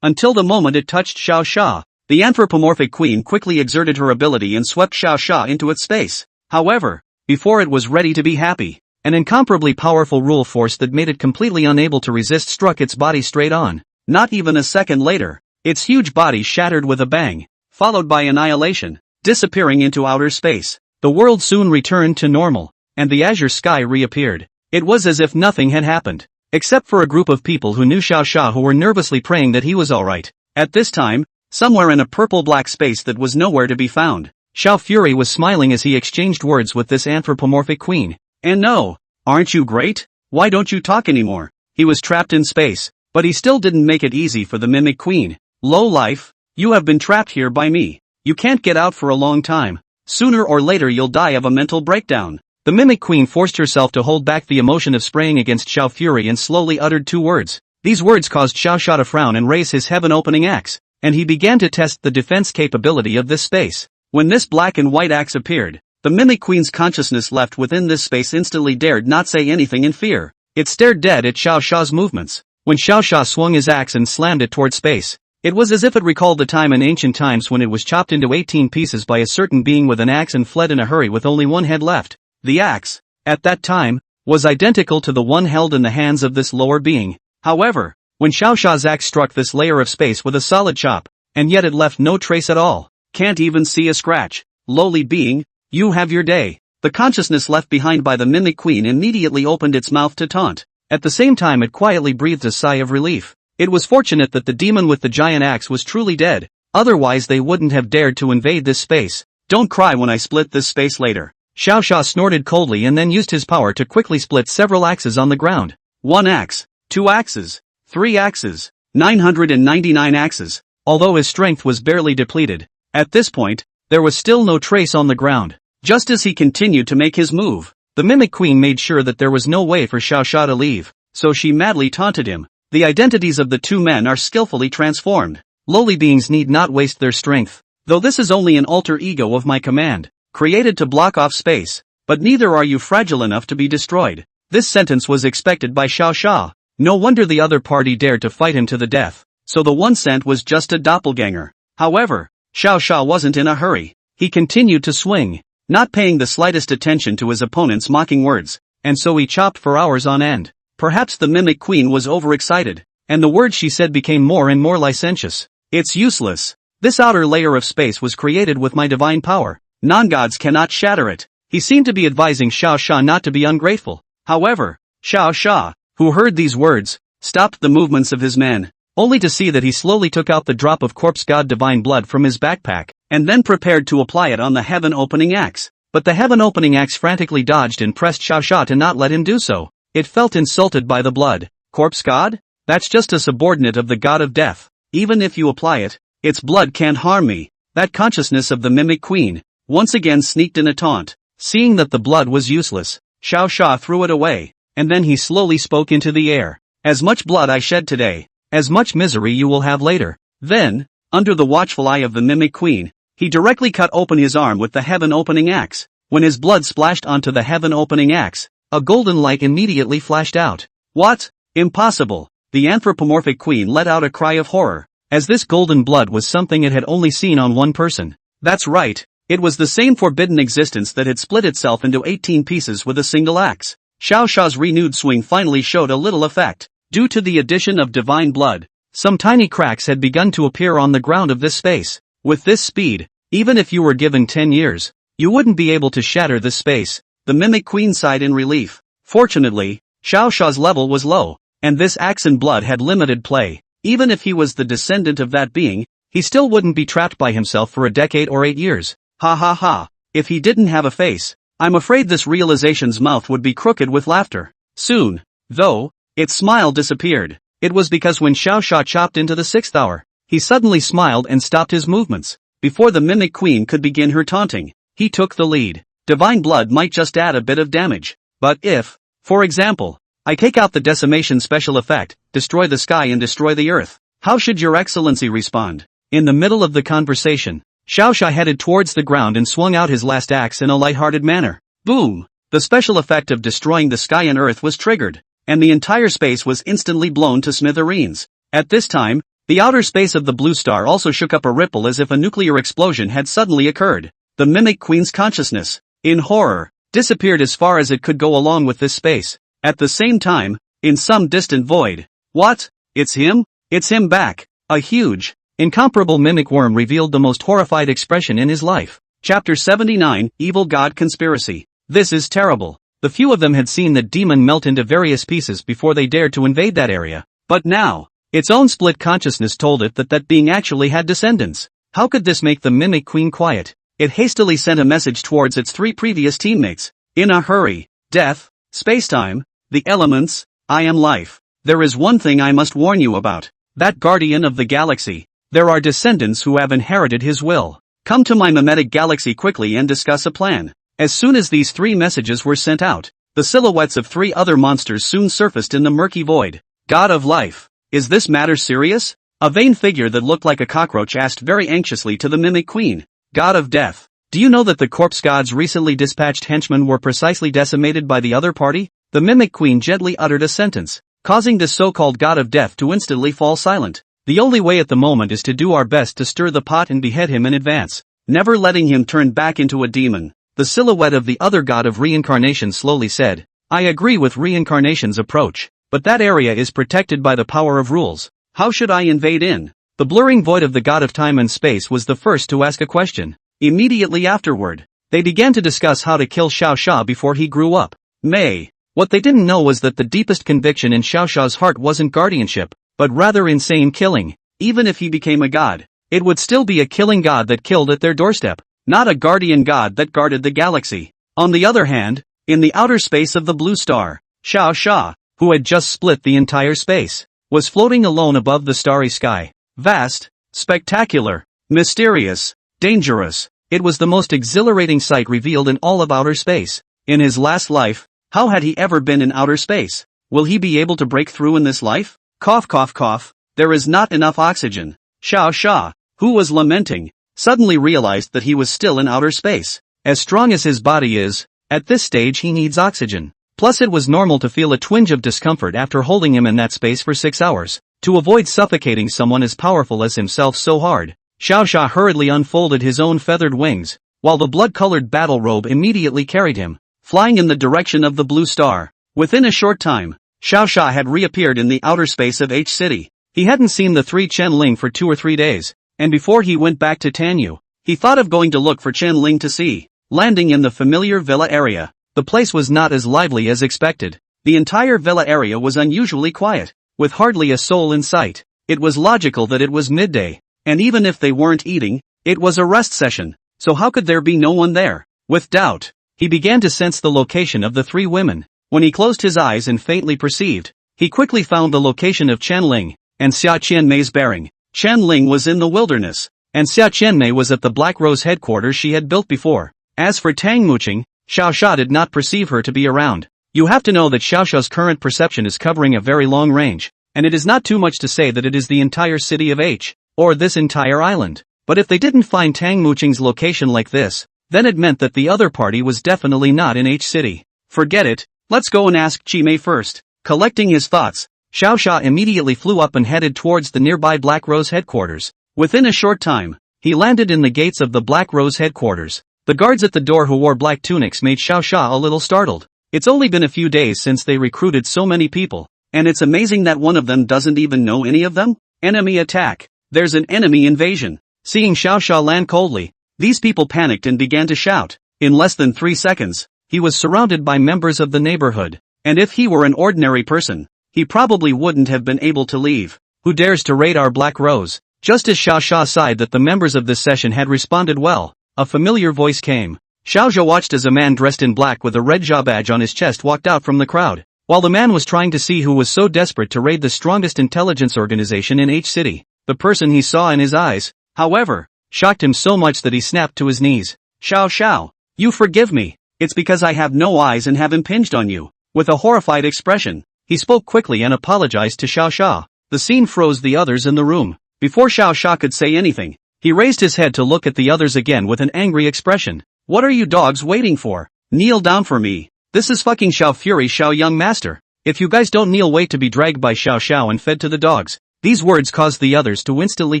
S1: until the moment it touched Xiao Xia. The anthropomorphic queen quickly exerted her ability and swept Xiao Xia into its space. However, before it was ready to be happy, an incomparably powerful rule force that made it completely unable to resist struck its body straight on. Not even a second later, its huge body shattered with a bang, followed by annihilation, disappearing into outer space. The world soon returned to normal, and the azure sky reappeared. It was as if nothing had happened, except for a group of people who knew Xiao Xia who were nervously praying that he was alright. At this time, somewhere in a purple-black space that was nowhere to be found, Xiao Fury was smiling as he exchanged words with this anthropomorphic queen. And no, aren't you great? Why don't you talk anymore? He was trapped in space, but he still didn't make it easy for the mimic queen. Low life, you have been trapped here by me. You can't get out for a long time. Sooner or later you'll die of a mental breakdown. The mimic queen forced herself to hold back the emotion of spraying against Xiao Fury and slowly uttered two words. These words caused Xiao Xia to frown and raise his heaven-opening axe, and he began to test the defense capability of this space. When this black and white axe appeared, the mimic queen's consciousness left within this space instantly dared not say anything in fear. It stared dead at Xiao Xia's movements. When Xiao Xia swung his axe and slammed it toward space, it was as if it recalled the time in ancient times when it was chopped into 18 pieces by a certain being with an axe and fled in a hurry with only one head left. The axe, at that time, was identical to the one held in the hands of this lower being. However, when Xiao Xia's axe struck this layer of space with a solid chop, and yet it left no trace at all. Can't even see a scratch. Lowly being, you have your day. The consciousness left behind by the mimic queen immediately opened its mouth to taunt. At the same time it quietly breathed a sigh of relief. It was fortunate that the demon with the giant axe was truly dead, otherwise they wouldn't have dared to invade this space. Don't cry when I split this space later. Xiao Xia snorted coldly and then used his power to quickly split several axes on the ground. 1 axe, 2 axes, 3 axes, 999 axes. Although his strength was barely depleted, at this point, there was still no trace on the ground. Just as he continued to make his move, the mimic queen made sure that there was no way for Xiao Xia to leave, so she madly taunted him. The identities of the two men are skillfully transformed. Lowly beings need not waste their strength, though this is only an alter ego of my command, created to block off space, but neither are you fragile enough to be destroyed. This sentence was expected by Xiao Xia. No wonder the other party dared to fight him to the death, so the one sent was just a doppelganger. However, Xiao Xia wasn't in a hurry. He continued to swing, not paying the slightest attention to his opponent's mocking words, and so he chopped for hours on end. Perhaps the mimic queen was overexcited, and the words she said became more and more licentious. It's useless. This outer layer of space was created with my divine power. Non-gods cannot shatter it. He seemed to be advising Xiao Xia not to be ungrateful. However, Xiao Xia, who heard these words, stopped the movements of his men, only to see that he slowly took out the drop of corpse god divine blood from his backpack, and then prepared to apply it on the heaven-opening axe. But the heaven-opening axe frantically dodged and pressed Xiao Xia to not let him do so. It felt insulted by the blood. Corpse god? That's just a subordinate of the god of death. Even if you apply it, its blood can't harm me. That consciousness of the mimic queen once again sneaked in a taunt. Seeing that the blood was useless, Xiao Xia threw it away, and then he slowly spoke into the air. As much blood I shed today, as much misery you will have later. Then, under the watchful eye of the mimic queen, he directly cut open his arm with the heaven-opening axe. When his blood splashed onto the heaven-opening axe, a golden light immediately flashed out. What? Impossible! The anthropomorphic queen let out a cry of horror, as this golden blood was something it had only seen on one person. That's right, it was the same forbidden existence that had split itself into 18 pieces with a single axe. Xiao Xia's renewed swing finally showed a little effect. Due to the addition of divine blood, some tiny cracks had begun to appear on the ground of this space. With this speed, even if you were given 10 years, you wouldn't be able to shatter this space. The mimic queen sighed in relief. Fortunately, Xiao Xia's level was low, and this axe and blood had limited play. Even if he was the descendant of that being, he still wouldn't be trapped by himself for a decade or 8 years. Ha ha ha. If he didn't have a face, I'm afraid this realization's mouth would be crooked with laughter. Soon, though, its smile disappeared. It was because when Xiao Xia chopped into the 6th hour, he suddenly smiled and stopped his movements. Before the mimic queen could begin her taunting, he took the lead. Divine blood might just add a bit of damage. But if, for example, I take out the decimation special effect, destroy the sky and destroy the earth, how should your excellency respond? In the middle of the conversation, Xiao Xia headed towards the ground and swung out his last axe in a lighthearted manner. Boom! The special effect of destroying the sky and earth was triggered, and the entire space was instantly blown to smithereens. At this time, the outer space of the blue star also shook up a ripple as if a nuclear explosion had suddenly occurred. The mimic queen's consciousness, in horror, disappeared as far as it could go along with this space. At the same time, in some distant void. What? It's him? It's him back. A huge, incomparable mimic worm revealed the most horrified expression in his life. Chapter 79, Evil God Conspiracy. This is terrible. The few of them had seen the demon melt into various pieces before they dared to invade that area. But now, its own split consciousness told it that that being actually had descendants. How could this make the mimic queen quiet? It hastily sent a message towards its 3 previous teammates. In a hurry. Death, spacetime, the elements, I am life. There is one thing I must warn you about. That guardian of the galaxy. There are descendants who have inherited his will. Come to my mimetic galaxy quickly and discuss a plan. As soon as these 3 messages were sent out, the silhouettes of 3 other monsters soon surfaced in the murky void. God of life. Is this matter serious? A vain figure that looked like a cockroach asked very anxiously to the mimic queen. God of death. Do you know that the corpse god's recently dispatched henchmen were precisely decimated by the other party? The mimic queen gently uttered a sentence, causing this so-called god of death to instantly fall silent. The only way at the moment is to do our best to stir the pot and behead him in advance, never letting him turn back into a demon. The silhouette of the other god of reincarnation slowly said, I agree with reincarnation's approach, but that area is protected by the power of rules. How should I invade in? The blurring void of the god of time and space was the first to ask a question. Immediately afterward, they began to discuss how to kill Xiao Xia before he grew up. What they didn't know was that the deepest conviction in Xiao Xia's heart wasn't guardianship, but rather insane killing. Even if he became a god, it would still be a killing god that killed at their doorstep, not a guardian god that guarded the galaxy. On the other hand, in the outer space of the blue star, Xiao Xia, who had just split the entire space, was floating alone above the starry sky. Vast, spectacular, mysterious, dangerous. It was the most exhilarating sight revealed in all of outer space. In his last life, how had he ever been in outer space? Will he be able to break through in this life? Cough cough cough, there is not enough oxygen. Xiao Xia, who was lamenting, suddenly realized that he was still in outer space. As strong as his body is, at this stage he needs oxygen. Plus it was normal to feel a twinge of discomfort after holding him in that space for 6 hours. To avoid suffocating someone as powerful as himself so hard, Xiao Xia hurriedly unfolded his own feathered wings, while the blood-colored battle robe immediately carried him, flying in the direction of the blue star. Within a short time, Xiao Xia had reappeared in the outer space of H City. He hadn't seen the 3 Chen Ling for 2 or 3 days, and before he went back to Tanyu, he thought of going to look for Chen Ling to see. Landing in the familiar villa area, the place was not as lively as expected. The entire villa area was unusually quiet, with hardly a soul in sight. It was logical that it was midday, and even if they weren't eating, it was a rest session, so how could there be no one there? With doubt, he began to sense the location of the three women. When he closed his eyes and faintly perceived, he quickly found the location of Chen Ling and Xia Qianmei's bearing. Chen Ling was in the wilderness, and Xia Qianmei was at the Black Rose headquarters she had built before. As for Tang Muqing, Xiao Xia did not perceive her to be around. You have to know that Xiao Xia's current perception is covering a very long range, and it is not too much to say that it is the entire city of H, or this entire island. But if they didn't find Tang Muqing's location like this, then it meant that the other party was definitely not in H city. Forget it, let's go and ask Qi Mei first. Collecting his thoughts, Xiao Xia immediately flew up and headed towards the nearby Black Rose headquarters. Within a short time, he landed in the gates of the Black Rose headquarters. The guards at the door who wore black tunics made Xiao Xia a little startled. It's only been a few days since they recruited so many people, and it's amazing that one of them doesn't even know any of them. Enemy attack. There's an enemy invasion. Seeing Xiao Xia land coldly, these people panicked and began to shout. In less than 3 seconds, he was surrounded by members of the neighborhood, and if he were an ordinary person, he probably wouldn't have been able to leave. Who dares to raid our Black Rose? Just as Xiao Xia sighed that the members of this session had responded well, a familiar voice came. Xiao Xia watched as a man dressed in black with a red jaw badge on his chest walked out from the crowd. While the man was trying to see who was so desperate to raid the strongest intelligence organization in H City, the person he saw in his eyes, however, shocked him so much that he snapped to his knees. Xiao Xiao, you forgive me, it's because I have no eyes and have impinged on you. With a horrified expression, he spoke quickly and apologized to Xiao Xia. The scene froze the others in the room. Before Xiao Xia could say anything, he raised his head to look at the others again with an angry expression. What are you dogs waiting for? Kneel down for me. This is fucking Xiao Fury Xiao young master. If you guys don't kneel, wait to be dragged by Xiao Xiao and fed to the dogs. These words caused the others to instantly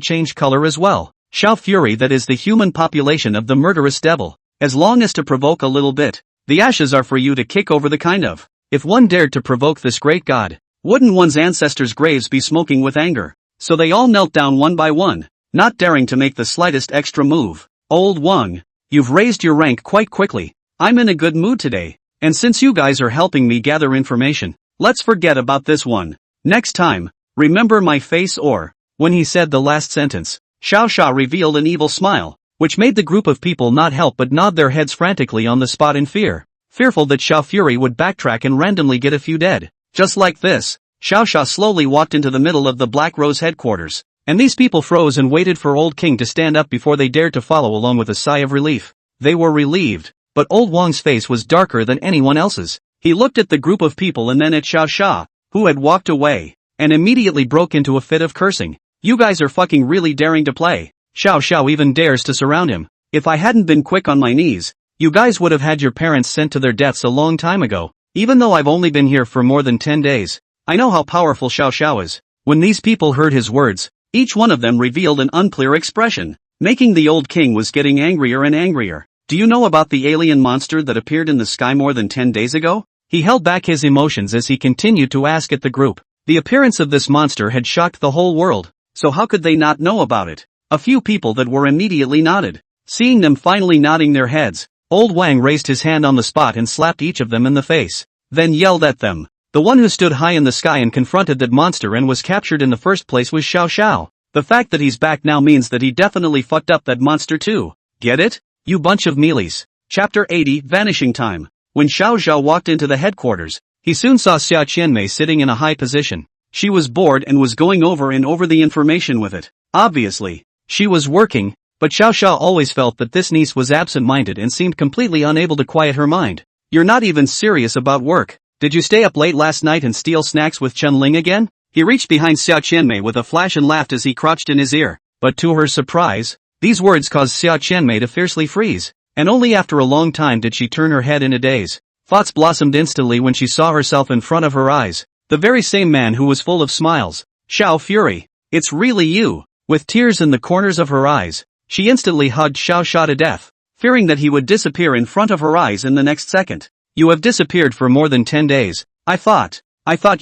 S1: change color as well. Xiao Fury, that is the human population of the murderous devil. As long as to provoke a little bit, the ashes are for you to kick over the kind of. If one dared to provoke this great god, wouldn't one's ancestors' graves be smoking with anger? So they all knelt down one by one, not daring to make the slightest extra move. Old Wang, you've raised your rank quite quickly. I'm in a good mood today, and since you guys are helping me gather information, let's forget about this one. Next time, remember my face or... When he said the last sentence, Xiao Xia revealed an evil smile, which made the group of people not help but nod their heads frantically on the spot in fear, fearful that Xiao Fury would backtrack and randomly get a few dead. Just like this, Xiao Xia slowly walked into the middle of the Black Rose headquarters, and these people froze and waited for Old King to stand up before they dared to follow along with a sigh of relief. They were relieved, but Old Wang's face was darker than anyone else's. He looked at the group of people and then at Xiao Xia, who had walked away, and immediately broke into a fit of cursing. You guys are fucking really daring to play. Xiao Xiao even dares to surround him. If I hadn't been quick on my knees, you guys would have had your parents sent to their deaths a long time ago. Even though I've only been here for more than 10 days, I know how powerful Xiao Xiao is. When these people heard his words, each one of them revealed an unclear expression, making the old king was getting angrier and angrier. Do you know about the alien monster that appeared in the sky more than 10 days ago? He held back his emotions as he continued to ask at the group. The appearance of this monster had shocked the whole world, so how could they not know about it? A few people that were immediately nodded. Seeing them finally nodding their heads, Old Wang raised his hand on the spot and slapped each of them in the face, then yelled at them. The one who stood high in the sky and confronted that monster and was captured in the first place was Xiao Xiao. The fact that he's back now means that he definitely fucked up that monster too. Get it? You bunch of mealies. Chapter 80, Vanishing Time. When Xiao Zhao walked into the headquarters, he soon saw Xia Qianmei sitting in a high position. She was bored and was going over and over the information with it. Obviously, she was working, but Xiao Xia always felt that this niece was absent-minded and seemed completely unable to quiet her mind. You're not even serious about work. Did you stay up late last night and steal snacks with Chen Ling again? He reached behind Xia Qianmei with a flash and laughed as he crouched in his ear. But to her surprise, these words caused Xia Qianmei to fiercely freeze, and only after a long time did she turn her head in a daze. Thoughts blossomed instantly when she saw herself in front of her eyes. The very same man who was full of smiles. Xiao Fury. It's really you. With tears in the corners of her eyes, she instantly hugged Xiao Xia to death, fearing that he would disappear in front of her eyes in the next second. You have disappeared for more than 10 days. I thought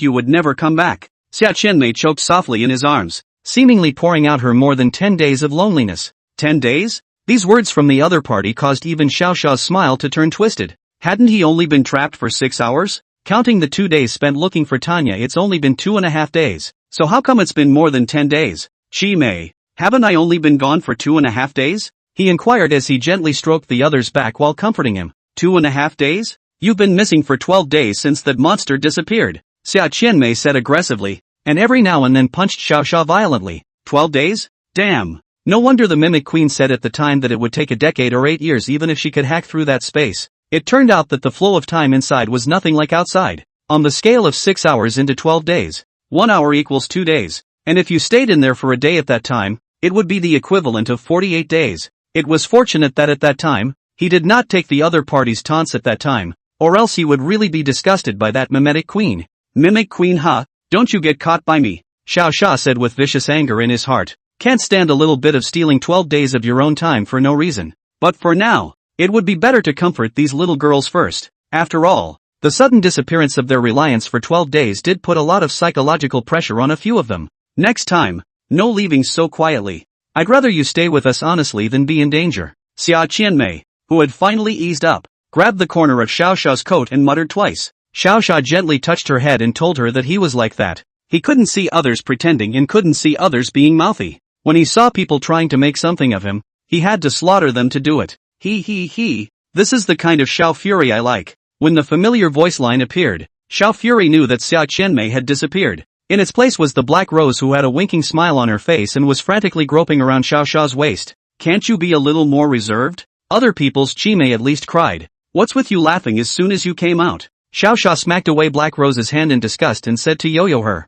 S1: you would never come back. Xia Qianmei choked softly in his arms, seemingly pouring out her more than 10 days of loneliness. 10 days? These words from the other party caused even Xiao Xiao's smile to turn twisted. Hadn't he only been trapped for 6 hours? Counting the 2 days spent looking for Tanya, it's only been 2.5 days. So how come it's been more than 10 days? Chi-mei, haven't I only been gone for 2.5 days? He inquired as he gently stroked the other's back while comforting him. 2.5 days? You've been missing for 12 days since that monster disappeared, Xia Qianmei said aggressively, and every now and then punched Xiao violently. 12 days? Damn. No wonder the Mimic Queen said at the time that it would take a decade or 8 years even if she could hack through that space. It turned out that the flow of time inside was nothing like outside. On the scale of 6 hours into 12 days, 1 hour equals 2 days, and if you stayed in there for a day at that time, it would be the equivalent of 48 days. It was fortunate that at that time, he did not take the other party's taunts at that time, or else he would really be disgusted by that mimetic queen. Mimic queen, huh? Don't you get caught by me, Xiao Sha said with vicious anger in his heart. Can't stand a little bit of stealing 12 days of your own time for no reason. But for now, it would be better to comfort these little girls first. After all, the sudden disappearance of their reliance for 12 days did put a lot of psychological pressure on a few of them. Next time, no leaving so quietly. I'd rather you stay with us honestly than be in danger. Xia Qianmei, who had finally eased up, grabbed the corner of Xiao Sha's coat and muttered twice. Xiao Sha gently touched her head and told her that he was like that. He couldn't see others pretending and couldn't see others being mouthy. When he saw people trying to make something of him, he had to slaughter them to do it. This is the kind of Xiao Fury I like. When the familiar voice line appeared, Xiao Fury knew that Xia Qianmei had disappeared. In its place was the Black Rose, who had a winking smile on her face and was frantically groping around Xiao Sha's waist. Can't you be a little more reserved? Other people's Chi-mei at least cried. What's with you laughing as soon as you came out? Xiao Sha smacked away Black Rose's hand in disgust and said to Yo-Yo her.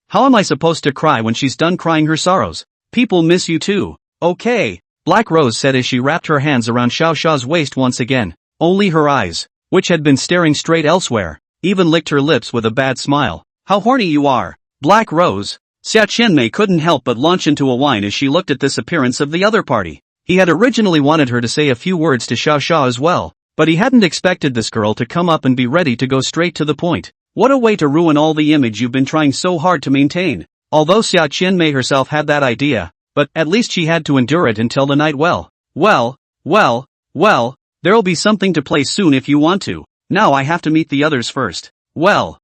S1: How am I supposed to cry when she's done crying her sorrows? People miss you too. Okay, Black Rose said as she wrapped her hands around Xiao Sha's waist once again. Only her eyes, which had been staring straight elsewhere, even licked her lips with a bad smile. How horny you are, Black Rose. Xia Qianmei couldn't help but launch into a whine as she looked at this appearance of the other party. He had originally wanted her to say a few words to Xiao Sha as well, but he hadn't expected this girl to come up and be ready to go straight to the point. What a way to ruin all the image you've been trying so hard to maintain. Although Xia Qianmei herself had that idea, but at least she had to endure it until the night. Well, there'll be something to play soon if you want to. Now I have to meet the others first. Well,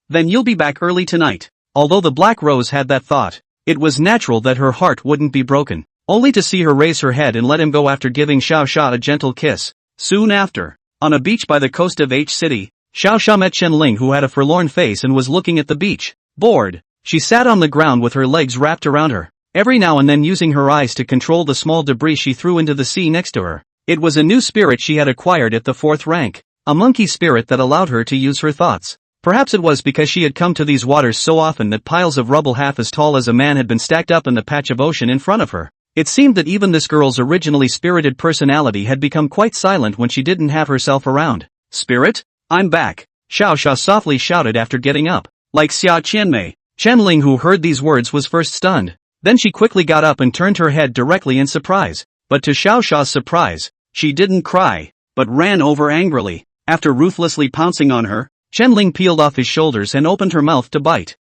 S1: then you'll be back early tonight. Although the Black Rose had that thought, it was natural that her heart wouldn't be broken, only to see her raise her head and let him go after giving Xiao Sha a gentle kiss. Soon after, on a beach by the coast of H City, Xiao Sha met Chen Ling, who had a forlorn face and was looking at the beach. Bored, she sat on the ground with her legs wrapped around her, every now and then using her eyes to control the small debris she threw into the sea next to her. It was a new spirit she had acquired at the 4th rank, a monkey spirit that allowed her to use her thoughts. Perhaps it was because she had come to these waters so often that piles of rubble half as tall as a man had been stacked up in the patch of ocean in front of her. It seemed that even this girl's originally spirited personality had become quite silent when she didn't have herself around. Spirit? I'm back, Xiao Sha softly shouted after getting up. Like Xia Qianmei, Chen Ling, who heard these words, was first stunned. Then she quickly got up and turned her head directly in surprise. But to Xiao Sha's surprise, she didn't cry, but ran over angrily. After ruthlessly pouncing on her, Chen Ling peeled off his shoulders and opened her mouth to bite.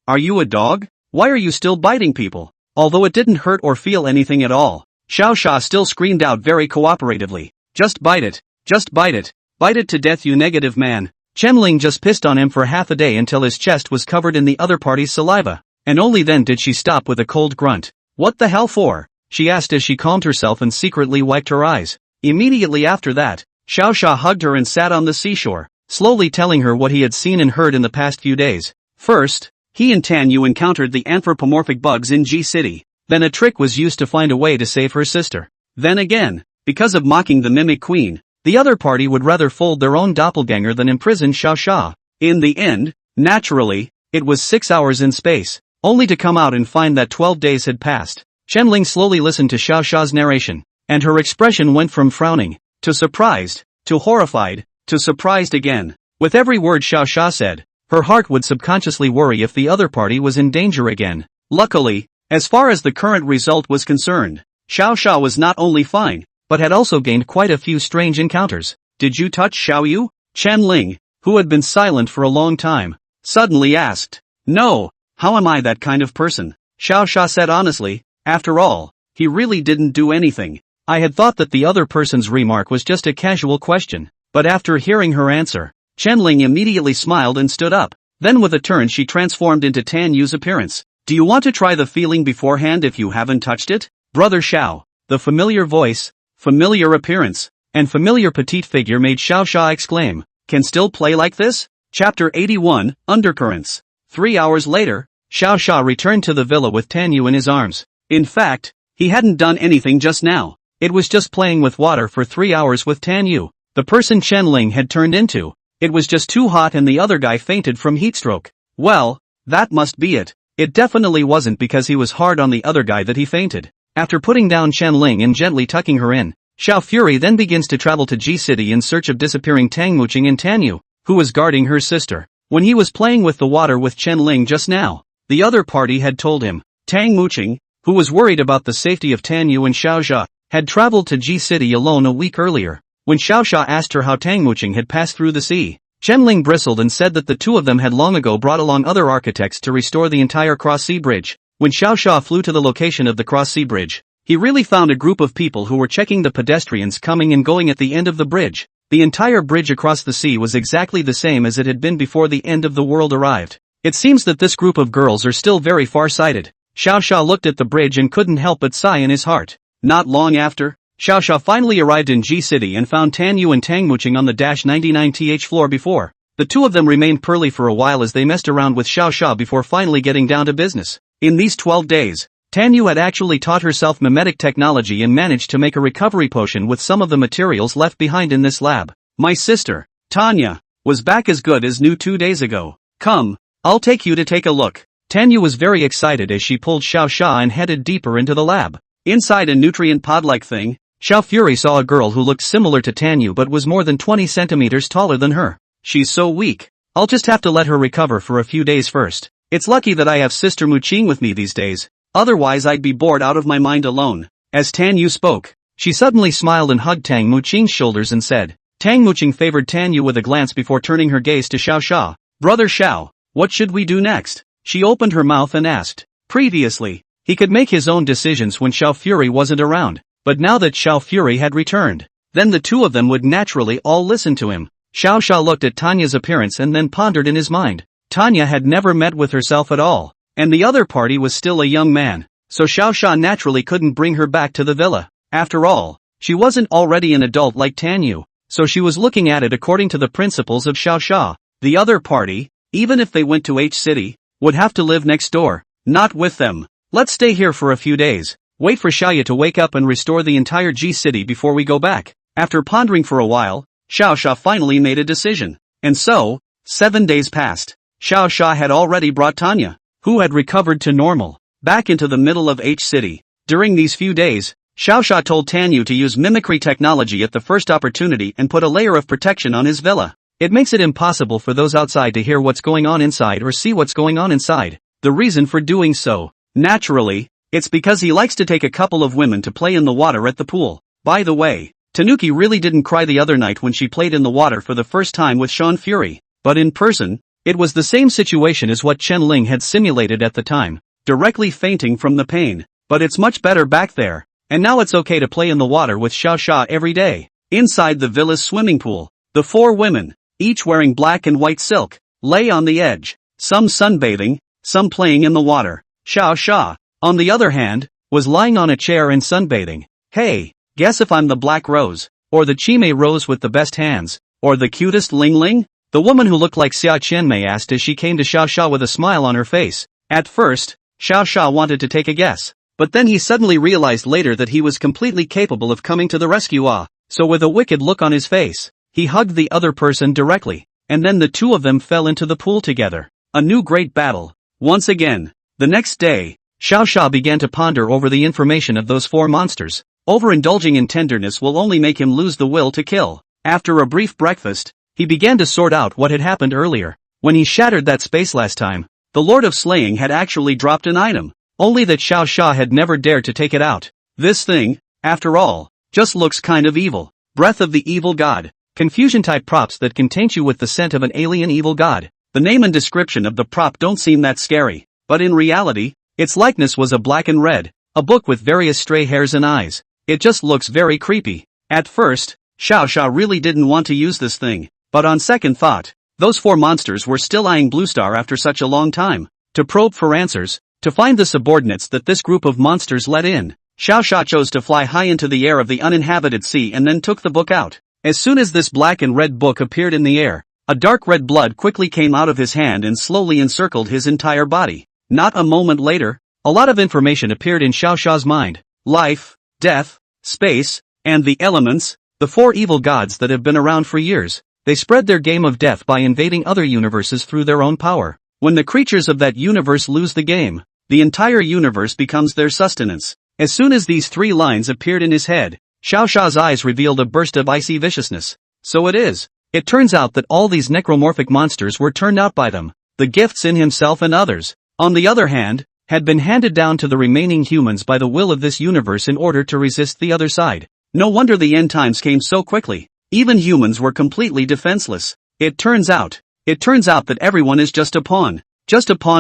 S1: Are you a dog? Why are you still biting people? Although it didn't hurt or feel anything at all, Xiao Sha still screamed out very cooperatively. Just bite it. Just bite it. Bite it to death, you negative man. Chen Ling just pissed on him for half a day until his chest was covered in the other party's saliva, and only then did she stop with a cold grunt. What the hell for? She asked as she calmed herself and secretly wiped her eyes. Immediately after that, Xiao Sha hugged her and sat on the seashore, slowly telling her what he had seen and heard in the past few days. First, he and Tan Yu encountered the anthropomorphic bugs in G City. Then a trick was used to find a way to save her sister. Then again, because of mocking the Mimic Queen, the other party would rather fold their own doppelganger than imprison Xiao Sha. In the end, naturally, it was 6 hours in space, only to come out and find that 12 days had passed. Chen Ling slowly listened to Xiao Sha's narration, and her expression went from frowning, to surprised, to horrified, to surprised again. With every word Xiao Sha said, her heart would subconsciously worry if the other party was in danger again. Luckily, as far as the current result was concerned, Xiao Sha was not only fine, but had also gained quite a few strange encounters. Did you touch Xiao Yu? Chen Ling, who had been silent for a long time, suddenly asked. No, how am I that kind of person? Xiao Sha said honestly. After all, he really didn't do anything. I had thought that the other person's remark was just a casual question, but after hearing her answer, Chen Ling immediately smiled and stood up. Then with a turn she transformed into Tan Yu's appearance. Do you want to try the feeling beforehand if you haven't touched it? Brother Xiao. The familiar voice, familiar appearance, and familiar petite figure made Xiao Xia exclaim, can still play like this? Chapter 81, Undercurrents. 3 hours later, Xiao Xia returned to the villa with Tan Yu in his arms. In fact, he hadn't done anything just now. It was just playing with water for 3 hours with Tan Yu, the person Chen Ling had turned into. It was just too hot and the other guy fainted from heatstroke. Well, that must be it. It definitely wasn't because he was hard on the other guy that he fainted. After putting down Chen Ling and gently tucking her in, Xiao Fury then begins to travel to G City in search of disappearing Tang Muqing and Tan Yu, who was guarding her sister. When he was playing with the water with Chen Ling just now, the other party had told him, Tang Muqing, who was worried about the safety of Tan Yu and Xiao Xia, had traveled to G City alone a week earlier. When Xiao Xia asked her how Tang Muqing had passed through the sea, Chen Ling bristled and said that the two of them had long ago brought along other architects to restore the entire cross-sea bridge. When Xiao Xia flew to the location of the cross-sea bridge, he really found a group of people who were checking the pedestrians coming and going at the end of the bridge. The entire bridge across the sea was exactly the same as it had been before the end of the world arrived. It seems that this group of girls are still very far-sighted. Xiao Xia looked at the bridge and couldn't help but sigh in his heart. Not long after, Xiao Xia finally arrived in G City and found Tan Yu and Tang Muqing on the -99th floor before. The two of them remained pearly for a while as they messed around with Xiao Xia before finally getting down to business. In these 12 days, Tan Yu had actually taught herself mimetic technology and managed to make a recovery potion with some of the materials left behind in this lab. My sister, Tanya, was back as good as new 2 days ago. Come, I'll take you to take a look. Tan Yu was very excited as she pulled Xiao Xia and headed deeper into the lab. Inside a nutrient pod-like thing, Xiao Fury saw a girl who looked similar to Tan Yu but was more than 20 centimeters taller than her. She's so weak. I'll just have to let her recover for a few days first. It's lucky that I have Sister Muqing with me these days. Otherwise I'd be bored out of my mind alone. As Tan Yu spoke, she suddenly smiled and hugged Tang Muqing's shoulders and said. Tang Muqing favored Tan Yu with a glance before turning her gaze to Xiao Xia. Brother Xiao, what should we do next? She opened her mouth and asked. Previously, he could make his own decisions when Xiao Fury wasn't around, but now that Xiao Fury had returned, then the two of them would naturally all listen to him. Xiao Xia looked at Tanya's appearance and then pondered in his mind. Tanya had never met with herself at all, and the other party was still a young man, so Xiao Xia naturally couldn't bring her back to the villa. After all, she wasn't already an adult like Tan Yu, so she was looking at it according to the principles of Xiao Xia. The other party, even if they went to H City, would have to live next door, not with them. Let's stay here for a few days, wait for Xiaoya to wake up and restore the entire G City before we go back. After pondering for a while, Xiao Xia finally made a decision. And so, 7 days passed. Xiao Xia had already brought Tanya, who had recovered to normal, back into the middle of H City. During these few days, Xiao Xia told Tanyu to use mimicry technology at the first opportunity and put a layer of protection on his villa. It makes it impossible for those outside to hear what's going on inside or see what's going on inside. The reason for doing so, naturally, it's because he likes to take a couple of women to play in the water at the pool. By the way, Tanuki really didn't cry the other night when she played in the water for the first time with Sean Fury, but in person, it was the same situation as what Chen Ling had simulated at the time, directly fainting from the pain. But it's much better back there, and now it's okay to play in the water with Xiao Xia every day. Inside the villa's swimming pool, the 4 women, each wearing black and white silk, lay on the edge, some sunbathing, some playing in the water. Xiao Xia, on the other hand, was lying on a chair and sunbathing. Hey, guess if I'm the black rose, or the Chime rose with the best hands, or the cutest Ling Ling? The woman who looked like Xia Qianmei asked as she came to Xiao Xia with a smile on her face. At first, Xiao Xia wanted to take a guess, but then he suddenly realized later that he was completely capable of coming to the rescue. So with a wicked look on his face, he hugged the other person directly, and then the two of them fell into the pool together. A new great battle. Once again. The next day, Xiao Xia began to ponder over the information of those 4 monsters. Overindulging in tenderness will only make him lose the will to kill. After a brief breakfast, he began to sort out what had happened earlier. When he shattered that space last time, the Lord of Slaying had actually dropped an item, only that Xiao Xia had never dared to take it out. This thing, after all, just looks kind of evil. Breath of the Evil God. Confusion-type props that can taint you with the scent of an alien evil god. The name and description of the prop don't seem that scary, but in reality, its likeness was a black and red, a book with various stray hairs and eyes. It just looks very creepy. At first, Xiao Xia really didn't want to use this thing, But on second thought, those four monsters were still eyeing Bluestar after such a long time. To probe for answers, to find the subordinates that this group of monsters let in, Xiao Sha chose to fly high into the air of the uninhabited sea and then took the book out. As soon as this black and red book appeared in the air, a dark red blood quickly came out of his hand and slowly encircled his entire body. Not a moment later, a lot of information appeared in Xiao Sha's mind. Life, death, space, and the elements, the four evil gods that have been around for years. They spread their game of death by invading other universes through their own power. When the creatures of that universe lose the game, the entire universe becomes their sustenance. As soon as these three lines appeared in his head, Xiao Sha's eyes revealed a burst of icy viciousness. So it is. It turns out that all these necromorphic monsters were turned out by them. The gifts in himself and others, on the other hand, had been handed down to the remaining humans by the will of this universe in order to resist the other side. No wonder the end times came so quickly. Even humans were completely defenseless. It turns out that everyone is just a pawn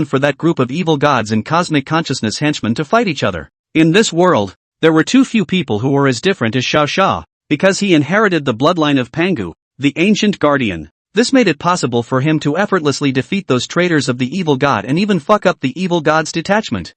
S1: for that group of evil gods and cosmic consciousness henchmen to fight each other. In this world, there were too few people who were as different as Xiao Sha, because he inherited the bloodline of Pangu, the ancient guardian. This made it possible for him to effortlessly defeat those traitors of the evil god and even fuck up the evil god's detachment.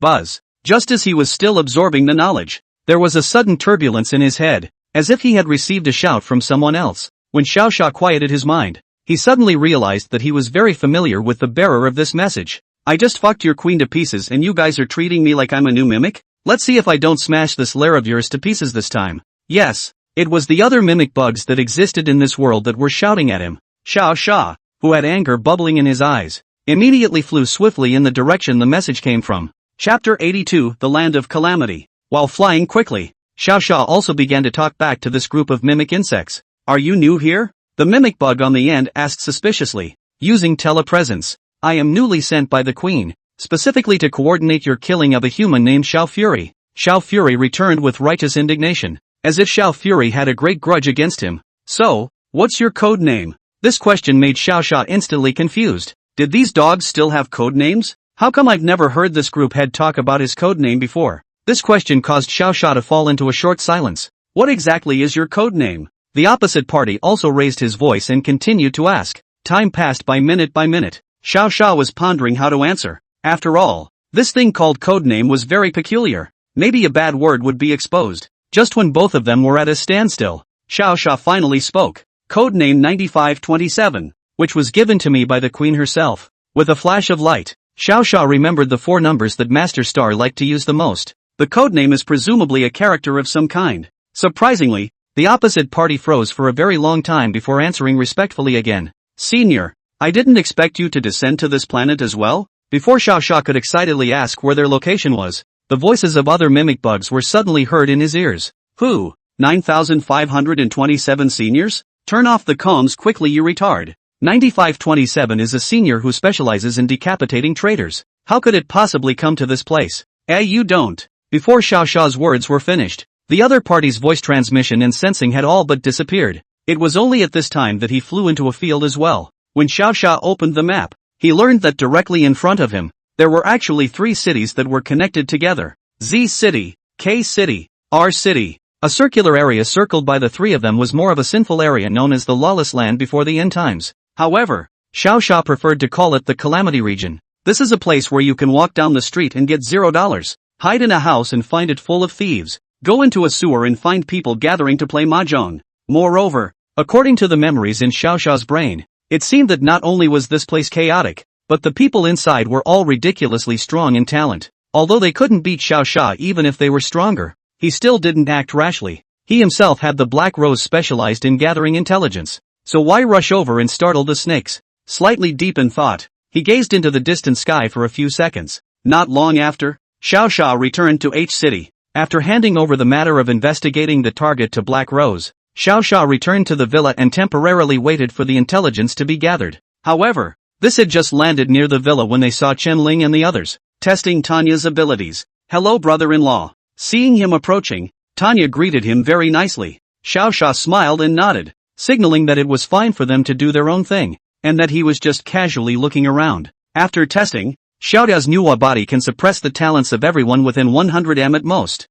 S1: Buzz. Just as he was still absorbing the knowledge, there was a sudden turbulence in his head, as if he had received a shout from someone else. When Xiao Sha quieted his mind, he suddenly realized that he was very familiar with the bearer of this message. I just fucked your queen to pieces and you guys are treating me like I'm a new mimic? Let's see if I don't smash this lair of yours to pieces this time. Yes, it was the other mimic bugs that existed in this world that were shouting at him. Xiao Sha, who had anger bubbling in his eyes, immediately flew swiftly in the direction the message came from. Chapter 82, The Land of Calamity. While flying quickly, Xiao Sha also began to talk back to this group of mimic insects. Are you new here? The mimic bug on the end asked suspiciously. Using telepresence. I am newly sent by the queen, specifically to coordinate your killing of a human named Xiao Fury. Xiao Fury returned with righteous indignation, as if Xiao Fury had a great grudge against him. So, what's your code name? This question made Xiao Sha instantly confused. Did these dogs still have code names? How come I've never heard this group head talk about his code name before? This question caused Xiao Sha to fall into a short silence. What exactly is your code name? The opposite party also raised his voice and continued to ask. Time passed by minute. Xiao Sha was pondering how to answer. After all, this thing called code name was very peculiar. Maybe a bad word would be exposed. Just when both of them were at a standstill, Xiao Sha finally spoke. Code name 9527, which was given to me by the queen herself. With a flash of light, Xiao Sha remembered the four numbers that Master Star liked to use the most. The codename is presumably a character of some kind. Surprisingly, the opposite party froze for a very long time before answering respectfully again. Senior, I didn't expect you to descend to this planet as well? Before Xiao Sha could excitedly ask where their location was, the voices of other mimic bugs were suddenly heard in his ears. Who? 9,527 seniors? Turn off the comms quickly, you retard. 9527 is a senior who specializes in decapitating traitors. How could it possibly come to this place? You don't. Before Xiao Sha's words were finished, the other party's voice transmission and sensing had all but disappeared. It was only at this time that he flew into a field as well. When Xiao Sha opened the map, he learned that directly in front of him, there were actually three cities that were connected together. Z City, K City, R City. A circular area circled by the three of them was more of a sinful area known as the Lawless Land before the end times. However, Xiao Sha preferred to call it the Calamity Region. This is a place where you can walk down the street and get $0. Hide in a house and find it full of thieves. Go into a sewer and find people gathering to play mahjong. Moreover, according to the memories in Xiao Sha's brain, it seemed that not only was this place chaotic, but the people inside were all ridiculously strong in talent. Although they couldn't beat Xiao Sha even if they were stronger, he still didn't act rashly. He himself had the Black Rose specialized in gathering intelligence. So why rush over and startle the snakes? Slightly deep in thought, he gazed into the distant sky for a few seconds. Not long after, Xiao Sha returned to H City. After handing over the matter of investigating the target to Black Rose, Xiao Sha returned to the villa and temporarily waited for the intelligence to be gathered. However, this had just landed near the villa when they saw Chen Ling and the others, testing Tanya's abilities. Hello, brother-in-law. Seeing him approaching, Tanya greeted him very nicely. Xiao Sha smiled and nodded, signaling that it was fine for them to do their own thing, and that he was just casually looking around. After testing, Xiaoda's new body can suppress the talents of everyone within 100 m at most.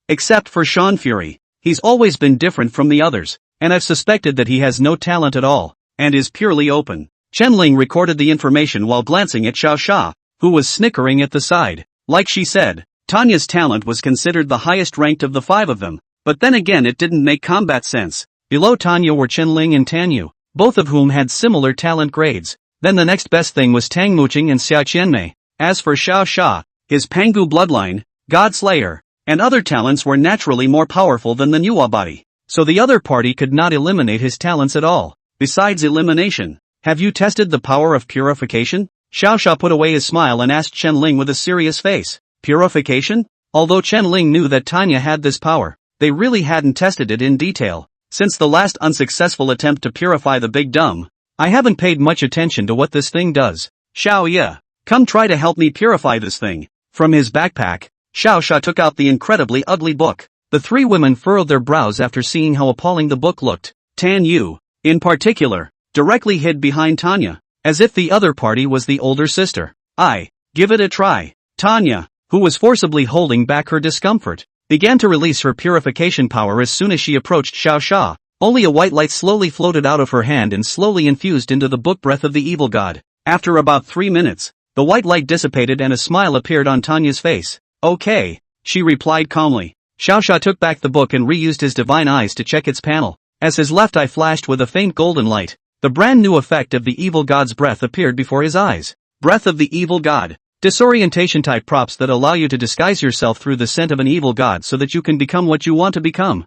S1: Except for Sean Fury. He's always been different from the others. and I've suspected that he has no talent at all, and is purely open. Chen Ling recorded the information while glancing at Xiao Xia, who was snickering at the side. Like she said, Tanya's talent was considered the highest ranked of the 5 of them, but then again it didn't make combat sense. Below Tanya were Chen Ling and Tanyu, both of whom had similar talent grades. Then the next best thing was Tang Muqing and Xia Qianmei. As for Xiao Xia, his Pangu bloodline, God Slayer, and other talents were naturally more powerful than the Nuwa body, so the other party could not eliminate his talents at all. Besides elimination, have you tested the power of purification? Xiao Xia put away his smile and asked Chen Ling with a serious face. Purification? Although Chen Ling knew that Tanya had this power, they really hadn't tested it in detail. Since the last unsuccessful attempt to purify the Big Dumb, I haven't paid much attention to what this thing does. Xiao Ye, come try to help me purify this thing. From his backpack, Xiao Xia took out the incredibly ugly book. The 3 women furrowed their brows after seeing how appalling the book looked. Tan Yu, in particular, directly hid behind Tanya, as if the other party was the older sister. Give it a try. Tanya, who was forcibly holding back her discomfort, began to release her purification power as soon as she approached Xiao Xia. Only a white light slowly floated out of her hand and slowly infused into the book breath of the evil god. After about 3 minutes, the white light dissipated and a smile appeared on Tanya's face. Okay, she replied calmly. Xiao Xia took back the book and reused his divine eyes to check its panel. As his left eye flashed with a faint golden light, the brand new effect of the evil god's breath appeared before his eyes. Breath of the evil god. Disorientation type props that allow you to disguise yourself through the scent of an evil god so that you can become what you want to become.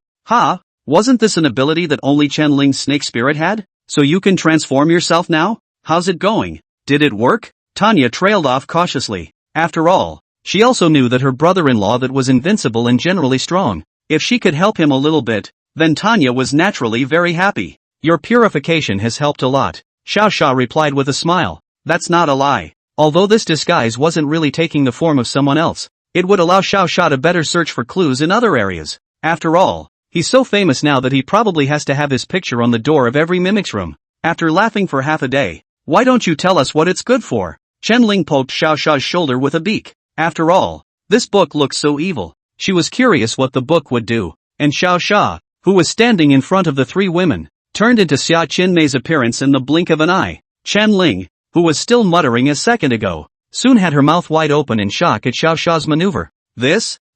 S1: Wasn't this an ability that only Chen Ling's snake spirit had? So you can transform yourself now? How's it going? Did it work? Tanya trailed off cautiously. After all, she also knew that her brother-in-law that was invincible and generally strong. If she could help him a little bit, then Tanya was naturally very happy. Your purification has helped a lot, Xiao Xia replied with a smile. That's not a lie. Although this disguise wasn't really taking the form of someone else, it would allow Xiao Xia to better search for clues in other areas. After all, he's so famous now that he probably has to have his picture on the door of every mimic's room. After laughing for half a day, why don't you tell us what it's good for? Chen Ling poked Xiao Xia's shoulder with a beak. After all, this book looks so evil. She was curious what the book would do, and Xiao Xia, who was standing in front of the 3 women, turned into Xia Qinmei's appearance in the blink of an eye. Chen Ling, who was still muttering a second ago, soon had her mouth wide open in shock at Xiao Xia's maneuver.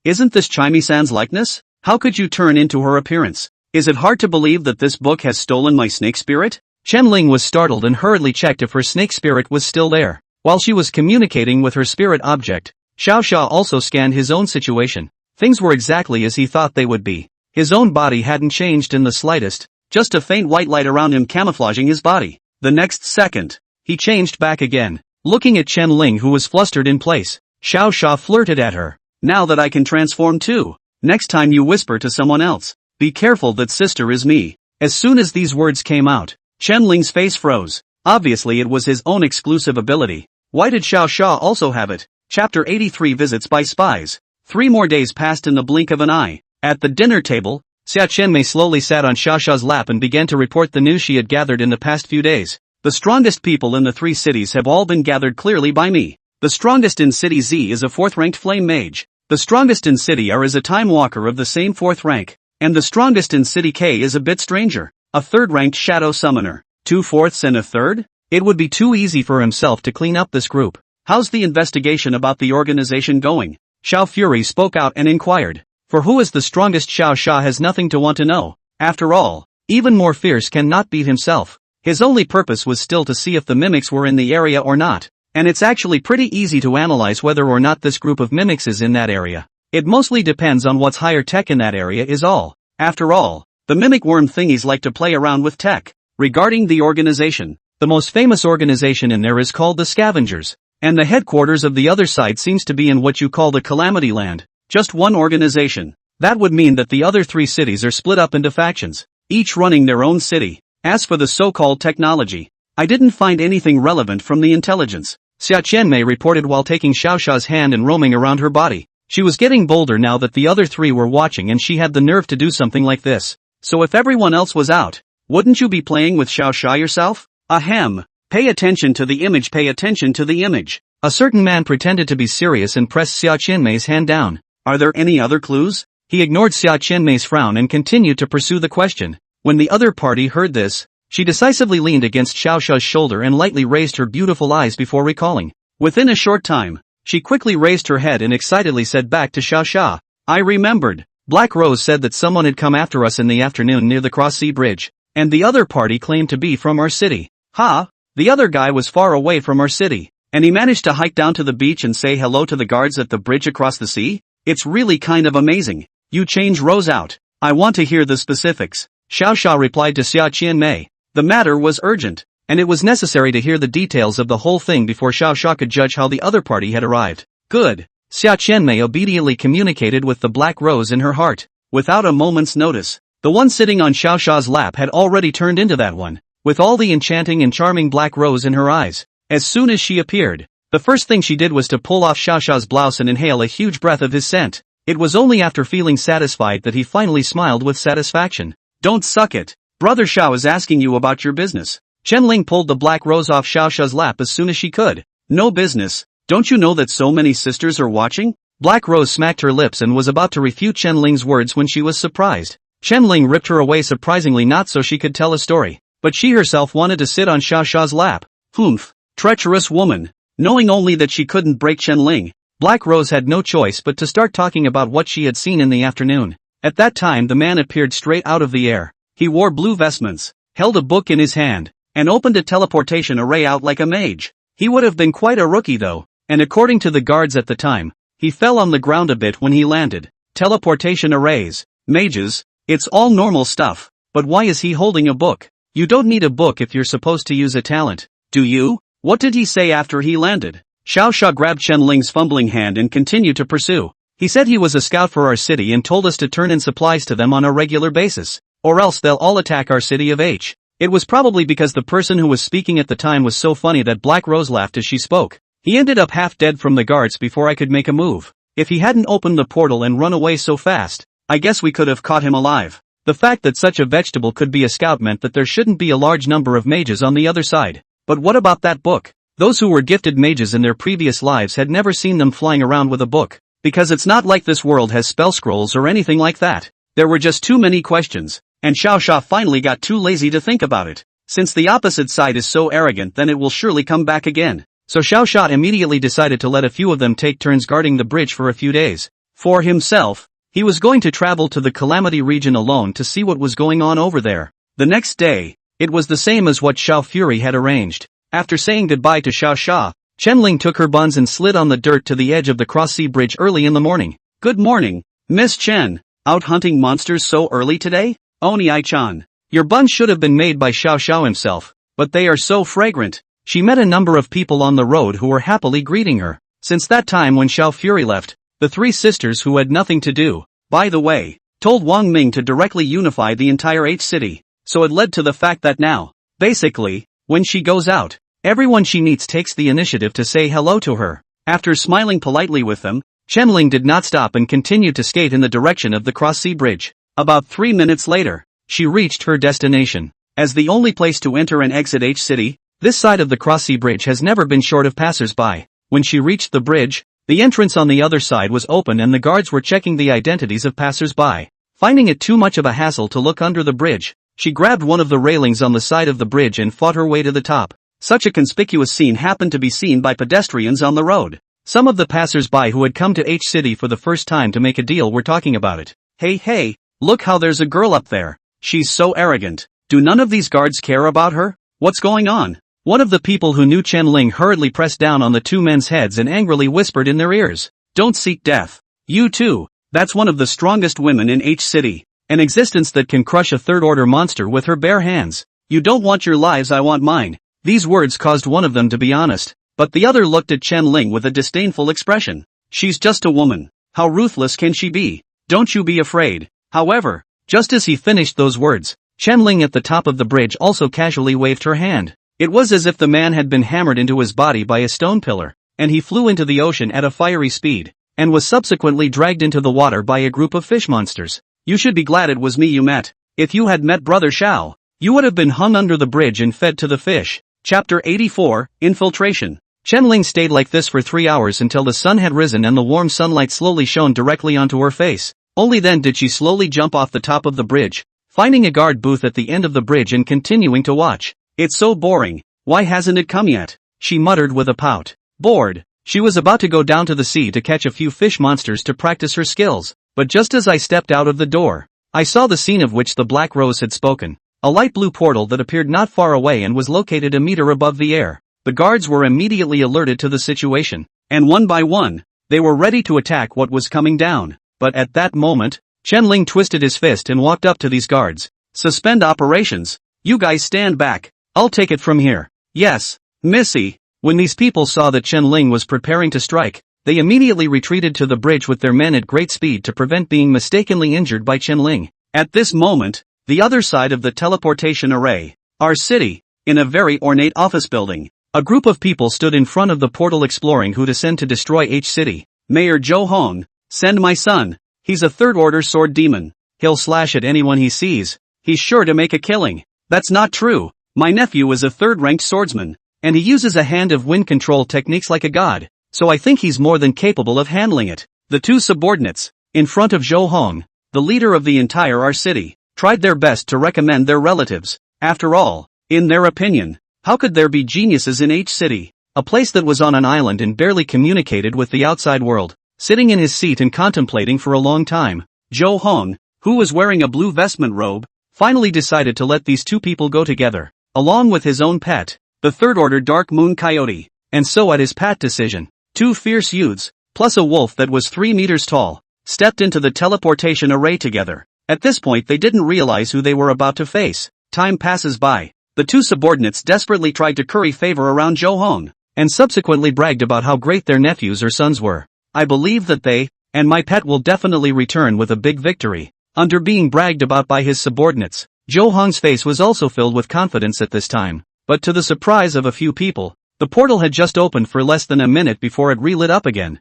S1: Isn't this Chimie-san's likeness? How could you turn into her appearance? Is it hard to believe that this book has stolen my snake spirit? Chen Ling was startled and hurriedly checked if her snake spirit was still there. While she was communicating with her spirit object, Xiao Xia also scanned his own situation. Things were exactly as he thought they would be. His own body hadn't changed in the slightest, just a faint white light around him camouflaging his body. The next second, he changed back again. Looking at Chen Ling who was flustered in place, Xiao Xia flirted at her. Now that I can transform too, next time you whisper to someone else, be careful that sister is me. As soon as these words came out, Chen Ling's face froze. Obviously it was his own exclusive ability. Why did Xiao Xia also have it? Chapter 83 Visits by Spies. 3 more days passed in the blink of an eye. At the dinner table, Xia Qianmei slowly sat on Xiao Xia's lap and began to report the news she had gathered in the past few days. The strongest people in the 3 cities have all been gathered clearly by me. The strongest in City Z is a 4th-ranked flame mage. The strongest in City R is a time walker of the same 4th rank. And the strongest in City K is a bit stranger, a 3rd-ranked shadow summoner. 2 fourths and a 3rd? It would be too easy for himself to clean up this group. How's the investigation about the organization going? Xiao Fury spoke out and inquired. For who is the strongest? Xiao Xia has nothing to want to know. After all, even more fierce cannot beat himself. His only purpose was still to see if the mimics were in the area or not. And it's actually pretty easy to analyze whether or not this group of mimics is in that area. It mostly depends on what's higher tech in that area is all. After all, the mimic worm thingies like to play around with tech. Regarding the organization, the most famous organization in there is called the Scavengers. And the headquarters of the other side seems to be in what you call the Calamity Land. Just one organization. That would mean that the other 3 cities are split up into factions, each running their own city. As for the so-called technology, I didn't find anything relevant from the intelligence, Xia Qianmei reported while taking Xiao Xia's hand and roaming around her body. She was getting bolder now that the other 3 were watching and she had the nerve to do something like this. So if everyone else was out, wouldn't you be playing with Xiao Xia yourself? Ahem. Pay attention to the image, pay attention to the image. A certain man pretended to be serious and pressed Xia Qianmei's hand down. Are there any other clues? He ignored Xia Qianmei's frown and continued to pursue the question. When the other party heard this, she decisively leaned against Xiao Xiao's shoulder and lightly raised her beautiful eyes before recalling. Within a short time, she quickly raised her head and excitedly said back to Xiao Xia, I remembered. Black Rose said that someone had come after us in the afternoon near the Cross-Sea Bridge, and the other party claimed to be from our city. Ha! The other guy was far away from our city, and he managed to hike down to the beach and say hello to the guards at the bridge across the sea? It's really kind of amazing. You change Rose out. I want to hear the specifics. Xiao Xia replied to Xia Qianmei. The matter was urgent, and it was necessary to hear the details of the whole thing before Xiao Xia could judge how the other party had arrived. Good. Xia Qianmei obediently communicated with the Black Rose in her heart. Without a moment's notice, the one sitting on Xiao Xia's lap had already turned into that one, with all the enchanting and charming Black Rose in her eyes. As soon as she appeared, the first thing she did was to pull off Xiao Xia's blouse and inhale a huge breath of his scent. It was only after feeling satisfied that he finally smiled with satisfaction. Don't suck it. Brother Xiao is asking you about your business. Chen Ling pulled the Black Rose off Xiao Xia's lap as soon as she could. No business. Don't you know that so many sisters are watching? Black Rose smacked her lips and was about to refute Chen Ling's words when she was surprised. Chen Ling ripped her away surprisingly, not so she could tell a story, but she herself wanted to sit on Xiao Xia's lap. Humph. Treacherous woman. Knowing only that she couldn't break Chen Ling, Black Rose had no choice but to start talking about what she had seen in the afternoon. At that time the man appeared straight out of the air. He wore blue vestments, held a book in his hand, and opened a teleportation array out like a mage. He would have been quite a rookie though, and according to the guards at the time, he fell on the ground a bit when he landed. Teleportation arrays, mages, it's all normal stuff, but why is he holding a book? You don't need a book if you're supposed to use a talent, do you? What did he say after he landed? Xiao Xia grabbed Chen Ling's fumbling hand and continued to pursue. He said he was a scout for our city and told us to turn in supplies to them on a regular basis, or else they'll all attack our city of H. It was probably because the person who was speaking at the time was so funny that Black Rose laughed as she spoke. He ended up half dead from the guards before I could make a move. If he hadn't opened the portal and run away so fast, I guess we could have caught him alive. The fact that such a vegetable could be a scout meant that there shouldn't be a large number of mages on the other side. But what about that book? Those who were gifted mages in their previous lives had never seen them flying around with a book, because it's not like this world has spell scrolls or anything like that. There were just too many questions, and Xiao Xia finally got too lazy to think about it. Since the opposite side is so arrogant, then it will surely come back again. So Xiao Xia immediately decided to let a few of them take turns guarding the bridge for a few days. For himself, he was going to travel to the Calamity region alone to see what was going on over there. The next day, it was the same as what Xiao Fury had arranged. After saying goodbye to Xiao Xia, Chen Ling took her buns and slid on the dirt to the edge of the Cross-Sea Bridge early in the morning. Good morning, Miss Chen. Out hunting monsters so early today? Oni Ai-chan. Your buns should have been made by Xiao Xiao himself, but they are so fragrant. She met a number of people on the road who were happily greeting her. Since that time when Xiao Fury left, the three sisters who had nothing to do, by the way, told Wang Ming to directly unify the entire H city, so it led to the fact that now, basically, when she goes out, everyone she meets takes the initiative to say hello to her. After smiling politely with them, Chen Ling did not stop and continued to skate in the direction of the Cross-Sea Bridge. About 3 minutes later, she reached her destination. As the only place to enter and exit H city, this side of the Cross-Sea Bridge has never been short of passers-by. When she reached the bridge, the entrance on the other side was open and the guards were checking the identities of passers-by. Finding it too much of a hassle to look under the bridge, she grabbed one of the railings on the side of the bridge and fought her way to the top. Such a conspicuous scene happened to be seen by pedestrians on the road. Some of the passers-by who had come to H City for the first time to make a deal were talking about it. Hey, look how there's a girl up there. She's so arrogant. Do none of these guards care about her? What's going on? One of the people who knew Chen Ling hurriedly pressed down on the two men's heads and angrily whispered in their ears. Don't seek death. You too. That's one of the strongest women in H City. An existence that can crush a third-order monster with her bare hands. You don't want your lives, I want mine. These words caused one of them to be honest, but the other looked at Chen Ling with a disdainful expression. She's just a woman. How ruthless can she be? Don't you be afraid. However, just as he finished those words, Chen Ling at the top of the bridge also casually waved her hand. It was as if the man had been hammered into his body by a stone pillar, and he flew into the ocean at a fiery speed, and was subsequently dragged into the water by a group of fish monsters. You should be glad it was me you met. If you had met Brother Xiao, you would have been hung under the bridge and fed to the fish. Chapter 84, Infiltration. Chen Ling stayed like this for 3 hours until the sun had risen and the warm sunlight slowly shone directly onto her face. Only then did she slowly jump off the top of the bridge, finding a guard booth at the end of the bridge and continuing to watch. It's so boring, why hasn't it come yet? She muttered with a pout. Bored. She was about to go down to the sea to catch a few fish monsters to practice her skills, but just as I stepped out of the door, I saw the scene of which the Black Rose had spoken. A light blue portal that appeared not far away and was located a meter above the air. The guards were immediately alerted to the situation, and one by one, they were ready to attack what was coming down. But at that moment, Chen Ling twisted his fist and walked up to these guards. Suspend operations. You guys stand back. I'll take it from here. Yes, Missy. When these people saw that Chen Ling was preparing to strike, they immediately retreated to the bridge with their men at great speed to prevent being mistakenly injured by Chen Ling. At this moment, the other side of the teleportation array, our city, in a very ornate office building, a group of people stood in front of the portal exploring who to send to destroy H City. Mayor Zhou Hong, send my son. He's a third-order sword demon. He'll slash at anyone he sees. He's sure to make a killing. That's not true. My nephew is a third-ranked swordsman, and he uses a hand of wind control techniques like a god, so I think he's more than capable of handling it. The two subordinates, in front of Zhou Hong, the leader of the entire R city, tried their best to recommend their relatives. After all, in their opinion, how could there be geniuses in H City, a place that was on an island and barely communicated with the outside world? Sitting in his seat and contemplating for a long time, Zhou Hong, who was wearing a blue vestment robe, finally decided to let these two people go together, along with his own pet, the third-order Dark Moon Coyote. And so at his pat decision, two fierce youths, plus a wolf that was 3 meters tall, stepped into the teleportation array together. At this point they didn't realize who they were about to face. Time passes by. The two subordinates desperately tried to curry favor around Zhou Hong, and subsequently bragged about how great their nephews or sons were. I believe that they, and my pet will definitely return with a big victory. Under being bragged about by his subordinates, Zhou Hong's face was also filled with confidence at this time. But to the surprise of a few people, the portal had just opened for less than a minute before it relit up again.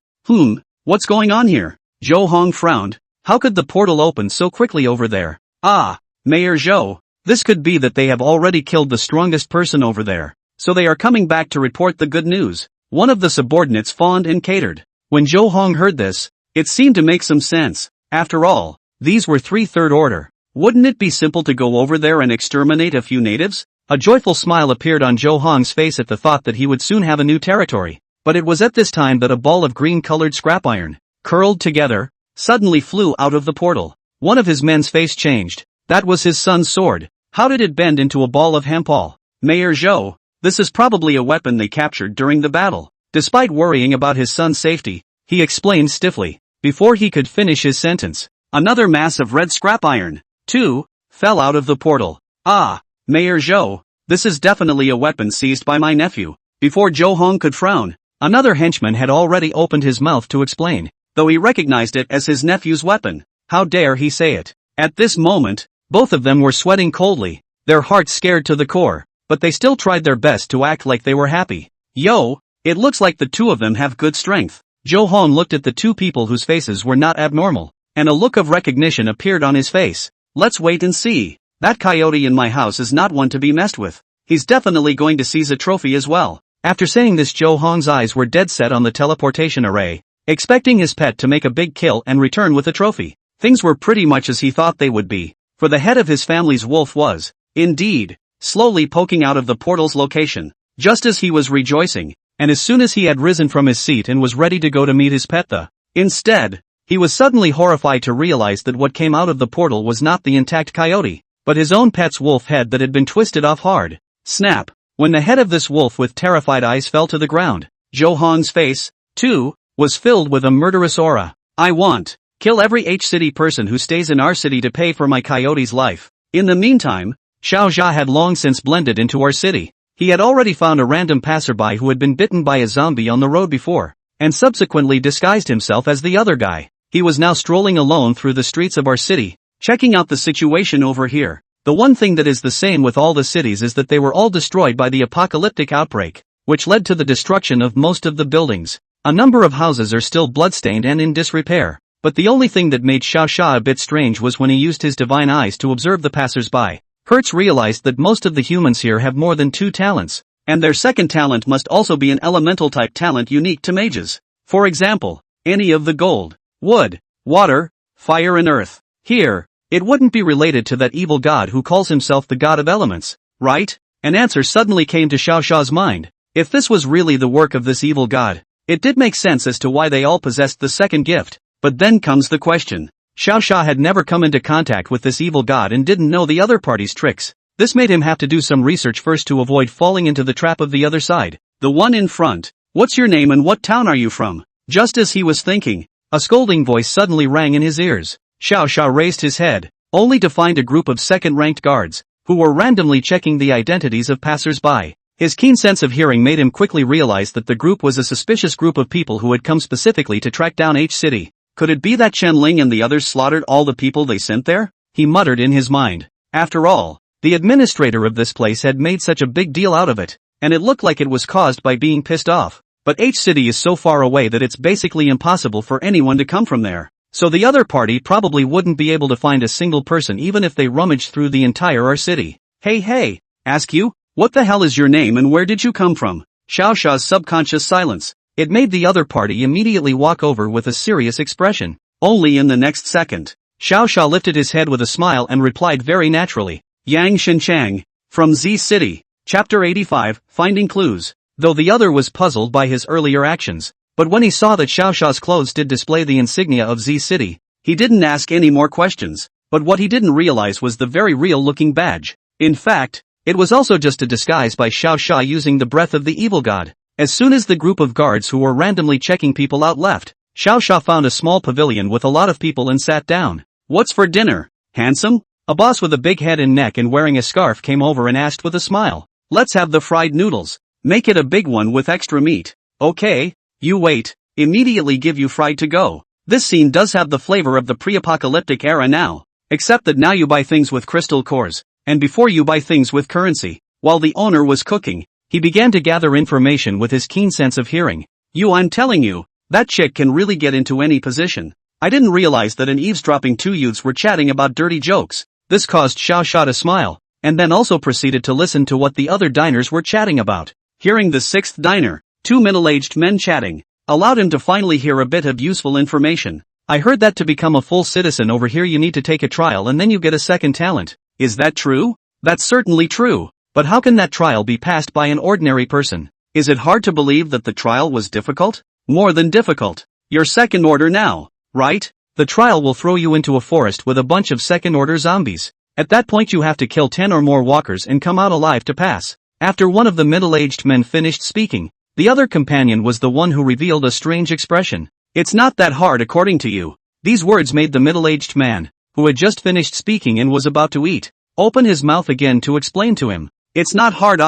S1: What's going on here? Zhou Hong frowned. How could the portal open so quickly over there? Ah, Mayor Zhou, this could be that they have already killed the strongest person over there, so they are coming back to report the good news. One of the subordinates fawned and catered. When Zhou Hong heard this, it seemed to make some sense. After all, these were 3 third order. Wouldn't it be simple to go over there and exterminate a few natives? A joyful smile appeared on Zhou Hong's face at the thought that he would soon have a new territory. But it was at this time that a ball of green-colored scrap iron, curled together, suddenly flew out of the portal. One of his men's face changed. That was his son's sword. How did it bend into a ball of hempal? Mayor Zhou, this is probably a weapon they captured during the battle. Despite worrying about his son's safety, he explained stiffly. Before he could finish his sentence, another mass of red scrap iron, too, fell out of the portal. Ah, Mayor Zhou, this is definitely a weapon seized by my nephew. Before Zhou Hong could frown, another henchman had already opened his mouth to explain, though he recognized it as his nephew's weapon. How dare he say it? At this moment, both of them were sweating coldly, their hearts scared to the core, but they still tried their best to act like they were happy. Yo, it looks like the two of them have good strength. Zhou Hong looked at the two people whose faces were not abnormal, and a look of recognition appeared on his face. Let's wait and see. That coyote in my house is not one to be messed with. He's definitely going to seize a trophy as well. After saying this, Zhou Hong's eyes were dead set on the teleportation array, expecting his pet to make a big kill and return with a trophy. Things were pretty much as he thought they would be, for the head of his family's wolf was, indeed, slowly poking out of the portal's location, just as he was rejoicing, and as soon as he had risen from his seat and was ready to go to meet his pet instead, he was suddenly horrified to realize that what came out of the portal was not the intact coyote, but his own pet's wolf head that had been twisted off hard. Snap! When the head of this wolf with terrified eyes fell to the ground, Zhou Hong's face, too, was filled with a murderous aura. I want, kill every H city person who stays in our city to pay for my coyote's life. In the meantime, Xiao Jia had long since blended into our city. He had already found a random passerby who had been bitten by a zombie on the road before, and subsequently disguised himself as the other guy. He was now strolling alone through the streets of our city, checking out the situation over here. The one thing that is the same with all the cities is that they were all destroyed by the apocalyptic outbreak, which led to the destruction of most of the buildings. A number of houses are still bloodstained and in disrepair, but the only thing that made Xiao Xia a bit strange was when he used his divine eyes to observe the passers-by. Hertz realized that most of the humans here have more than 2 talents, and their second talent must also be an elemental-type talent unique to mages. For example, any of the gold, wood, water, fire and earth. Here, It wouldn't be related to that evil god who calls himself the god of elements, right? An answer suddenly came to Xiao Sha's mind. If this was really the work of this evil god, it did make sense as to why they all possessed the second gift. But then comes the question. Xiao Sha had never come into contact with this evil god and didn't know the other party's tricks. This made him have to do some research first to avoid falling into the trap of the other side. The one in front. What's your name and what town are you from? Just as he was thinking, a scolding voice suddenly rang in his ears. Xiao Sha raised his head, only to find a group of second-ranked guards, who were randomly checking the identities of passers-by. His keen sense of hearing made him quickly realize that the group was a suspicious group of people who had come specifically to track down H City. Could it be that Chen Ling and the others slaughtered all the people they sent there? He muttered in his mind. After all, the administrator of this place had made such a big deal out of it, and it looked like it was caused by being pissed off. But H City is so far away that it's basically impossible for anyone to come from there. So the other party probably wouldn't be able to find a single person even if they rummaged through the entire R city. Hey, ask you? What the hell is your name and where did you come from? Xiao Sha's subconscious silence. It made the other party immediately walk over with a serious expression. Only in the next second, Xiao Sha lifted his head with a smile and replied very naturally. Yang Shenchang. From Z City. Chapter 85, Finding Clues. Though the other was puzzled by his earlier actions, but when he saw that Xiao Sha's clothes did display the insignia of Z City, he didn't ask any more questions. But what he didn't realize was the very real-looking badge. In fact, it was also just a disguise by Xiao Sha using the breath of the evil god. As soon as the group of guards who were randomly checking people out left, Xiao Sha found a small pavilion with a lot of people and sat down. What's for dinner? Handsome? A boss with a big head and neck and wearing a scarf came over and asked with a smile. Let's have the fried noodles. Make it a big one with extra meat. Okay, you wait. Immediately give you fried to go. This scene does have the flavor of the pre-apocalyptic era now. Except that now you buy things with crystal cores, and before you buy things with currency. While the owner was cooking, he began to gather information with his keen sense of hearing. I'm telling you, that chick can really get into any position. I didn't realize that an eavesdropping two youths were chatting about dirty jokes. This caused Xiao Sha to smile, and then also proceeded to listen to what the other diners were chatting about. Hearing the sixth diner, two middle-aged men chatting, allowed him to finally hear a bit of useful information. I heard that to become a full citizen over here you need to take a trial and then you get a second talent. Is that true? That's certainly true. But how can that trial be passed by an ordinary person? Is it hard to believe that the trial was difficult? More than difficult. You're second order now, right? The trial will throw you into a forest with a bunch of second order zombies. At that point you have to kill 10 or more walkers and come out alive to pass. After one of the middle-aged men finished speaking, the other companion was the one who revealed a strange expression. It's not that hard according to you. These words made the middle-aged man, who had just finished speaking and was about to eat, open his mouth again to explain to him. It's not hard.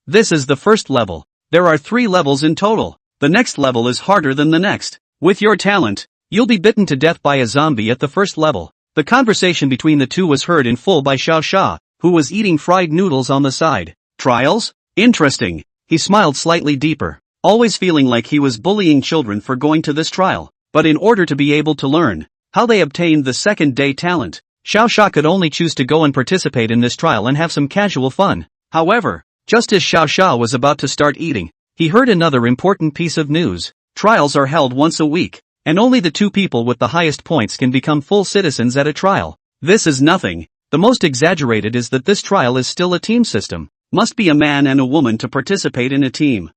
S1: This is the first level. There are 3 levels in total. The next level is harder than the next. With your talent, you'll be bitten to death by a zombie at the first level. The conversation between the two was heard in full by Xiao Sha, who was eating fried noodles on the side. Trials? Interesting. He smiled slightly deeper, always feeling like he was bullying children for going to this trial. But in order to be able to learn how they obtained the second day talent, Xiao Sha could only choose to go and participate in this trial and have some casual fun. However, just as Xiao Sha was about to start eating, he heard another important piece of news. Trials are held once a week, and only the 2 people with the highest points can become full citizens at a trial. This is nothing. The most exaggerated is that this trial is still a team system. Must be a man and a woman to participate in a team.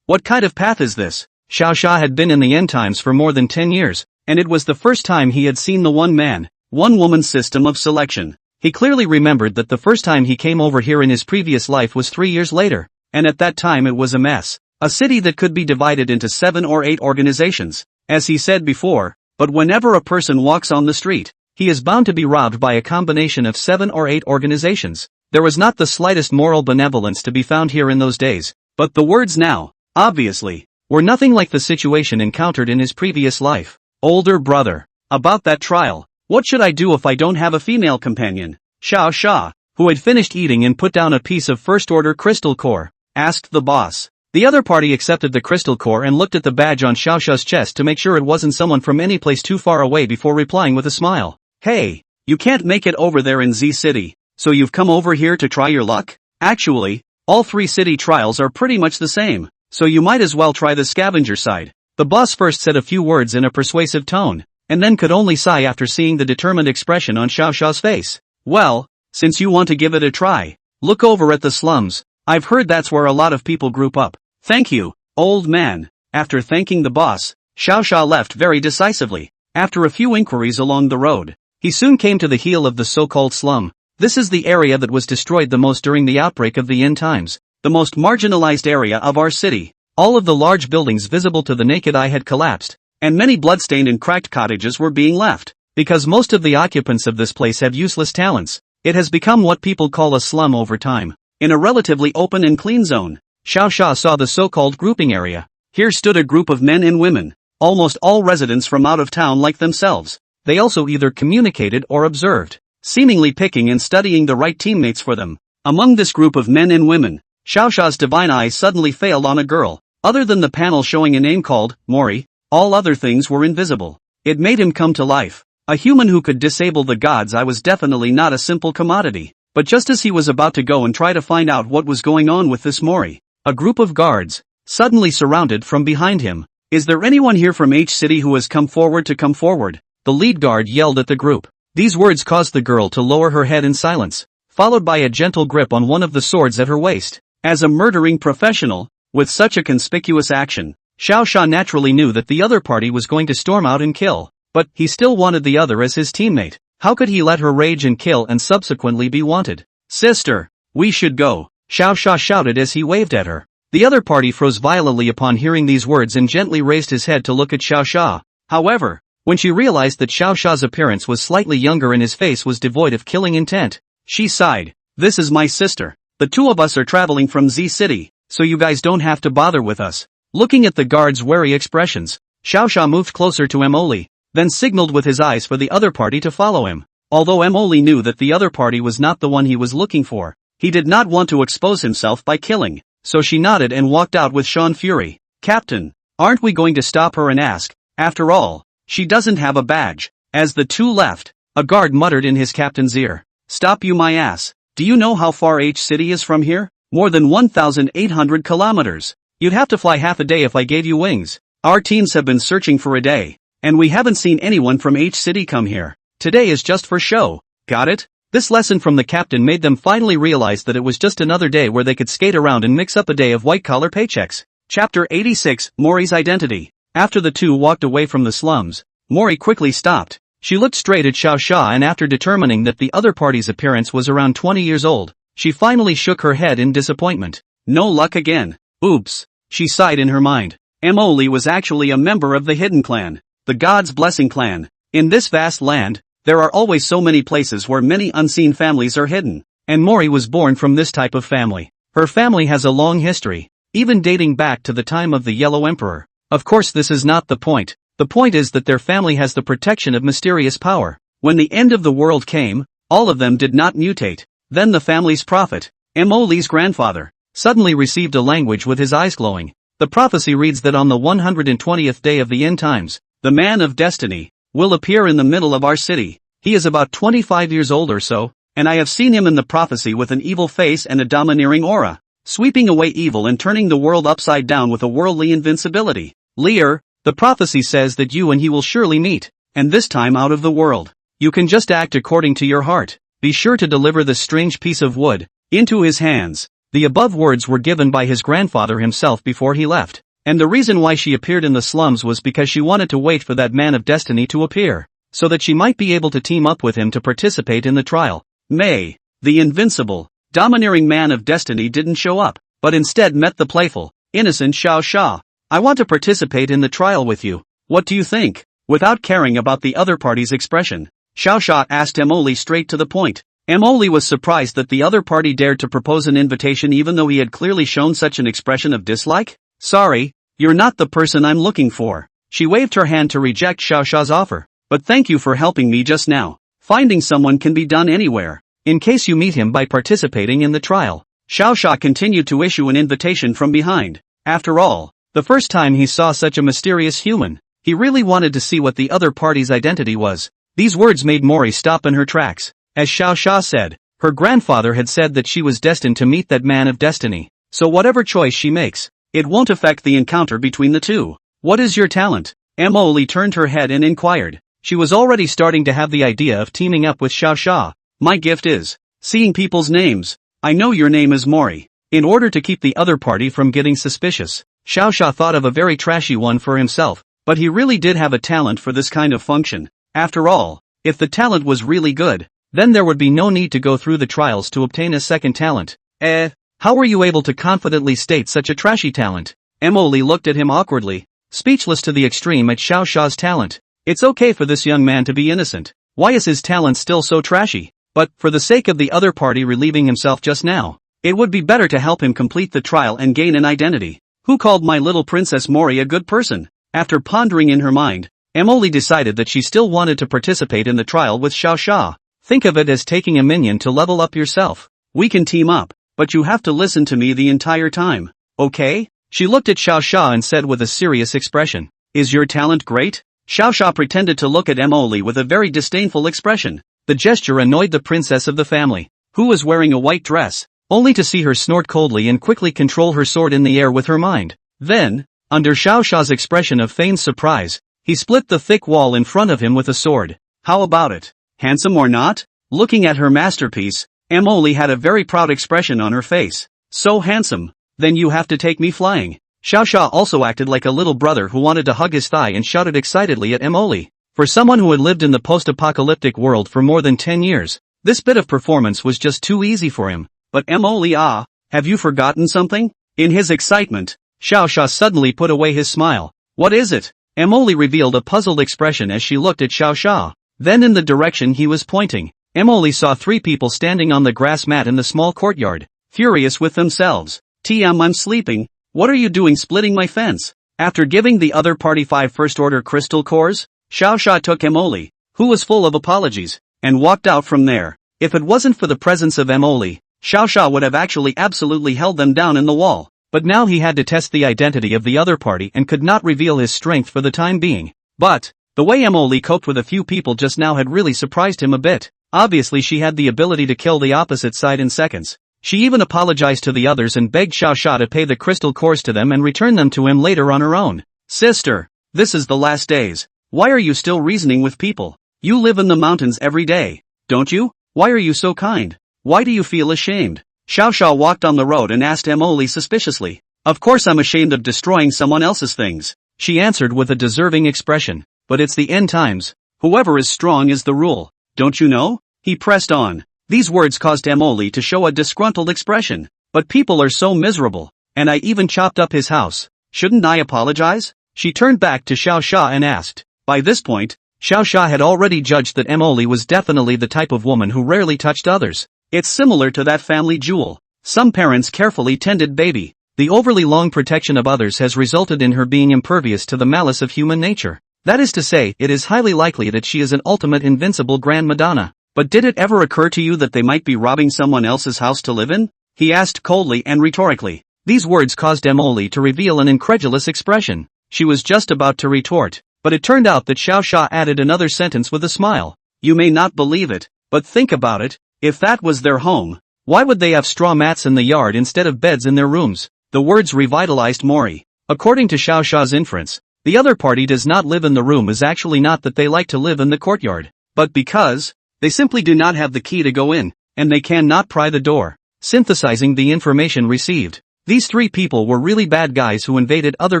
S1: What kind of path is this? Xiao Sha had been in the end times for more than 10 years, and it was the first time he had seen the one man, one woman system of selection. He clearly remembered that the first time he came over here in his previous life was 3 years later, and at that time it was a mess. A city that could be divided into 7 or 8 organizations, as he said before, but whenever a person walks on the street, he is bound to be robbed by a combination of 7 or 8 organizations. There was not the slightest moral benevolence to be found here in those days, but the words now, obviously, were nothing like the situation encountered in his previous life. Older brother. About that trial. What should I do if I don't have a female companion? Xiao Sha, who had finished eating and put down a piece of first-order crystal core, asked the boss. The other party accepted the crystal core and looked at the badge on Xiao Sha's chest to make sure it wasn't someone from any place too far away before replying with a smile. Hey, you can't make it over there in Z City, so you've come over here to try your luck? Actually, all 3 city trials are pretty much the same, so you might as well try the scavenger side. The boss first said a few words in a persuasive tone, and then could only sigh after seeing the determined expression on Xiao Xiao's face. Well, since you want to give it a try, look over at the slums. I've heard that's where a lot of people group up. Thank you, old man. After thanking the boss, Xiao Xiao left very decisively. After a few inquiries along the road, he soon came to the heel of the so-called slum. This is the area that was destroyed the most during the outbreak of the end times, the most marginalized area of our city. All of the large buildings visible to the naked eye had collapsed, and many bloodstained and cracked cottages were being left. Because most of the occupants of this place have useless talents, it has become what people call a slum over time. In a relatively open and clean zone, Xiao Xia saw the so-called grouping area. Here stood a group of men and women, almost all residents from out of town like themselves. They also either communicated or observed, seemingly picking and studying the right teammates for them. Among this group of men and women, Xiao Xiao's divine eye suddenly failed on a girl. Other than the panel showing a name called Mori, all other things were invisible. It made him come to life. A human who could disable the god's eye was definitely not a simple commodity. But just as he was about to go and try to find out what was going on with this Mori, a group of guards suddenly surrounded from behind him. Is there anyone here from H City who has come forward to come forward? The lead guard yelled at the group. These words caused the girl to lower her head in silence, followed by a gentle grip on one of the swords at her waist. As a murdering professional, with such a conspicuous action, Xiao Xia naturally knew that the other party was going to storm out and kill, but he still wanted the other as his teammate. How could he let her rage and kill and subsequently be wanted? Sister, we should go, Xiao Xia shouted as he waved at her. The other party froze violently upon hearing these words and gently raised his head to look at Xiao Xia. However, when she realized that Xiao Xia's appearance was slightly younger and his face was devoid of killing intent, she sighed. This is my sister. The two of us are traveling from Z City, so you guys don't have to bother with us. Looking at the guards' wary expressions, Xiao Xia moved closer to Emoli, then signaled with his eyes for the other party to follow him. Although Emoli knew that the other party was not the one he was looking for, he did not want to expose himself by killing, so she nodded and walked out with Sean Fury. Captain, aren't we going to stop her and ask? After all, she doesn't have a badge. As the two left, a guard muttered in his captain's ear. Stop you my ass. Do you know how far H City is from here? More than 1,800 kilometers. You'd have to fly half a day if I gave you wings. Our teams have been searching for a day, and we haven't seen anyone from H City come here. Today is just for show. Got it? This lesson from the captain made them finally realize that it was just another day where they could skate around and mix up a day of white-collar paychecks. Chapter 86, Mori's Identity. After the two walked away from the slums, Mori quickly stopped. She looked straight at Xiao Xia and after determining that the other party's appearance was around 20 years old, she finally shook her head in disappointment. No luck again. Oops, she sighed in her mind. Emoli was actually a member of the Hidden Clan, the God's Blessing Clan. In this vast land, there are always so many places where many unseen families are hidden, and Mori was born from this type of family. Her family has a long history, even dating back to the time of the Yellow Emperor. Of course, this is not the point. The point is that their family has the protection of mysterious power. When the end of the world came, all of them did not mutate. Then the family's prophet, Emoli's grandfather, suddenly received a language with his eyes glowing. The prophecy reads that on the 120th day of the end times, the man of destiny will appear in the middle of our city. He is about 25 years old or so, and I have seen him in the prophecy with an evil face and a domineering aura, sweeping away evil and turning the world upside down with a worldly invincibility. Lear, the prophecy says that you and he will surely meet, and this time out of the world. You can just act according to your heart. Be sure to deliver this strange piece of wood into his hands. The above words were given by his grandfather himself before he left, and the reason why she appeared in the slums was because she wanted to wait for that man of destiny to appear, so that she might be able to team up with him to participate in the trial. May, the invincible, domineering man of destiny didn't show up, but instead met the playful, innocent Xiao Xia. I want to participate in the trial with you. What do you think? Without caring about the other party's expression, Xiao Xia asked Emoli straight to the point. Emoli was surprised that the other party dared to propose an invitation even though he had clearly shown such an expression of dislike. Sorry, you're not the person I'm looking for. She waved her hand to reject Xiao Xia's offer. But thank you for helping me just now. Finding someone can be done anywhere, in case you meet him by participating in the trial. Xiao Xia continued to issue an invitation from behind. After all, the first time he saw such a mysterious human, he really wanted to see what the other party's identity was. These words made Mori stop in her tracks. As Xiao Xia said, her grandfather had said that she was destined to meet that man of destiny. So whatever choice she makes, it won't affect the encounter between the two. What is your talent? Emoli turned her head and inquired. She was already starting to have the idea of teaming up with Xiao Xia. My gift is seeing people's names. I know your name is Mori. In order to keep the other party from getting suspicious, Xiao Xia thought of a very trashy one for himself, but he really did have a talent for this kind of function. After all, if the talent was really good, then there would be no need to go through the trials to obtain a second talent. How were you able to confidently state such a trashy talent? Emily looked at him awkwardly, speechless to the extreme at Xiao Xia's talent. It's okay for this young man to be innocent. Why is his talent still so trashy? But, for the sake of the other party relieving himself just now, it would be better to help him complete the trial and gain an identity. Who called my little princess Mori a good person? After pondering in her mind, Emily decided that she still wanted to participate in the trial with Xiao Xia. Think of it as taking a minion to level up yourself. We can team up, but you have to listen to me the entire time. Okay? She looked at Xiao Xia and said with a serious expression, is your talent great? Xiao Xia pretended to look at Emily with a very disdainful expression. The gesture annoyed the princess of the family, who was wearing a white dress, only to see her snort coldly and quickly control her sword in the air with her mind. Then, under Xiao Xia's expression of feigned surprise, he split the thick wall in front of him with a sword. How about it? Handsome or not? Looking at her masterpiece, Emily had a very proud expression on her face. So handsome, then you have to take me flying. Xiao Xia also acted like a little brother who wanted to hug his thigh and shouted excitedly at Emily. For someone who had lived in the post-apocalyptic world for more than 10 years, this bit of performance was just too easy for him. But Emily, have you forgotten something? In his excitement, Xiao Xia suddenly put away his smile. What is it? Emily revealed a puzzled expression as she looked at Xiao Xia. Then in the direction he was pointing, Emily saw 3 people standing on the grass mat in the small courtyard, furious with themselves. I'm sleeping. What are you doing splitting my fence? After giving the other party 5 first-order crystal cores, Xiao Xia took Emily, who was full of apologies, and walked out from there. If it wasn't for the presence of Emily, Xiao Xia would have actually absolutely held them down in the wall. But now he had to test the identity of the other party and could not reveal his strength for the time being. But, the way Emily coped with a few people just now had really surprised him a bit. Obviously she had the ability to kill the opposite side in seconds. She even apologized to the others and begged Xiao Xia to pay the crystal cores to them and return them to him later on her own. Sister, this is the last days. Why are you still reasoning with people? You live in the mountains every day, don't you? Why are you so kind? Why do you feel ashamed? Xiao Xia walked on the road and asked Emily suspiciously. Of course I'm ashamed of destroying someone else's things, she answered with a deserving expression. But it's the end times. Whoever is strong is the rule. Don't you know? He pressed on. These words caused Emily to show a disgruntled expression. But people are so miserable. And I even chopped up his house. Shouldn't I apologize? She turned back to Xiao Xia and asked. By this point, Xiao Xia had already judged that Emily was definitely the type of woman who rarely touched others. It's similar to that family jewel. Some parents carefully tended baby. The overly long protection of others has resulted in her being impervious to the malice of human nature. That is to say, it is highly likely that she is an ultimate invincible Grand Madonna. But did it ever occur to you that they might be robbing someone else's house to live in? He asked coldly and rhetorically. These words caused Emily to reveal an incredulous expression. She was just about to retort, but it turned out that Xiao Xia added another sentence with a smile. You may not believe it, but think about it. If that was their home, why would they have straw mats in the yard instead of beds in their rooms? The words revitalized Mori. According to Xiao Xia's inference, the other party does not live in the room is actually not that they like to live in the courtyard, but because they simply do not have the key to go in, and they cannot pry the door. Synthesizing the information received, these 3 people were really bad guys who invaded other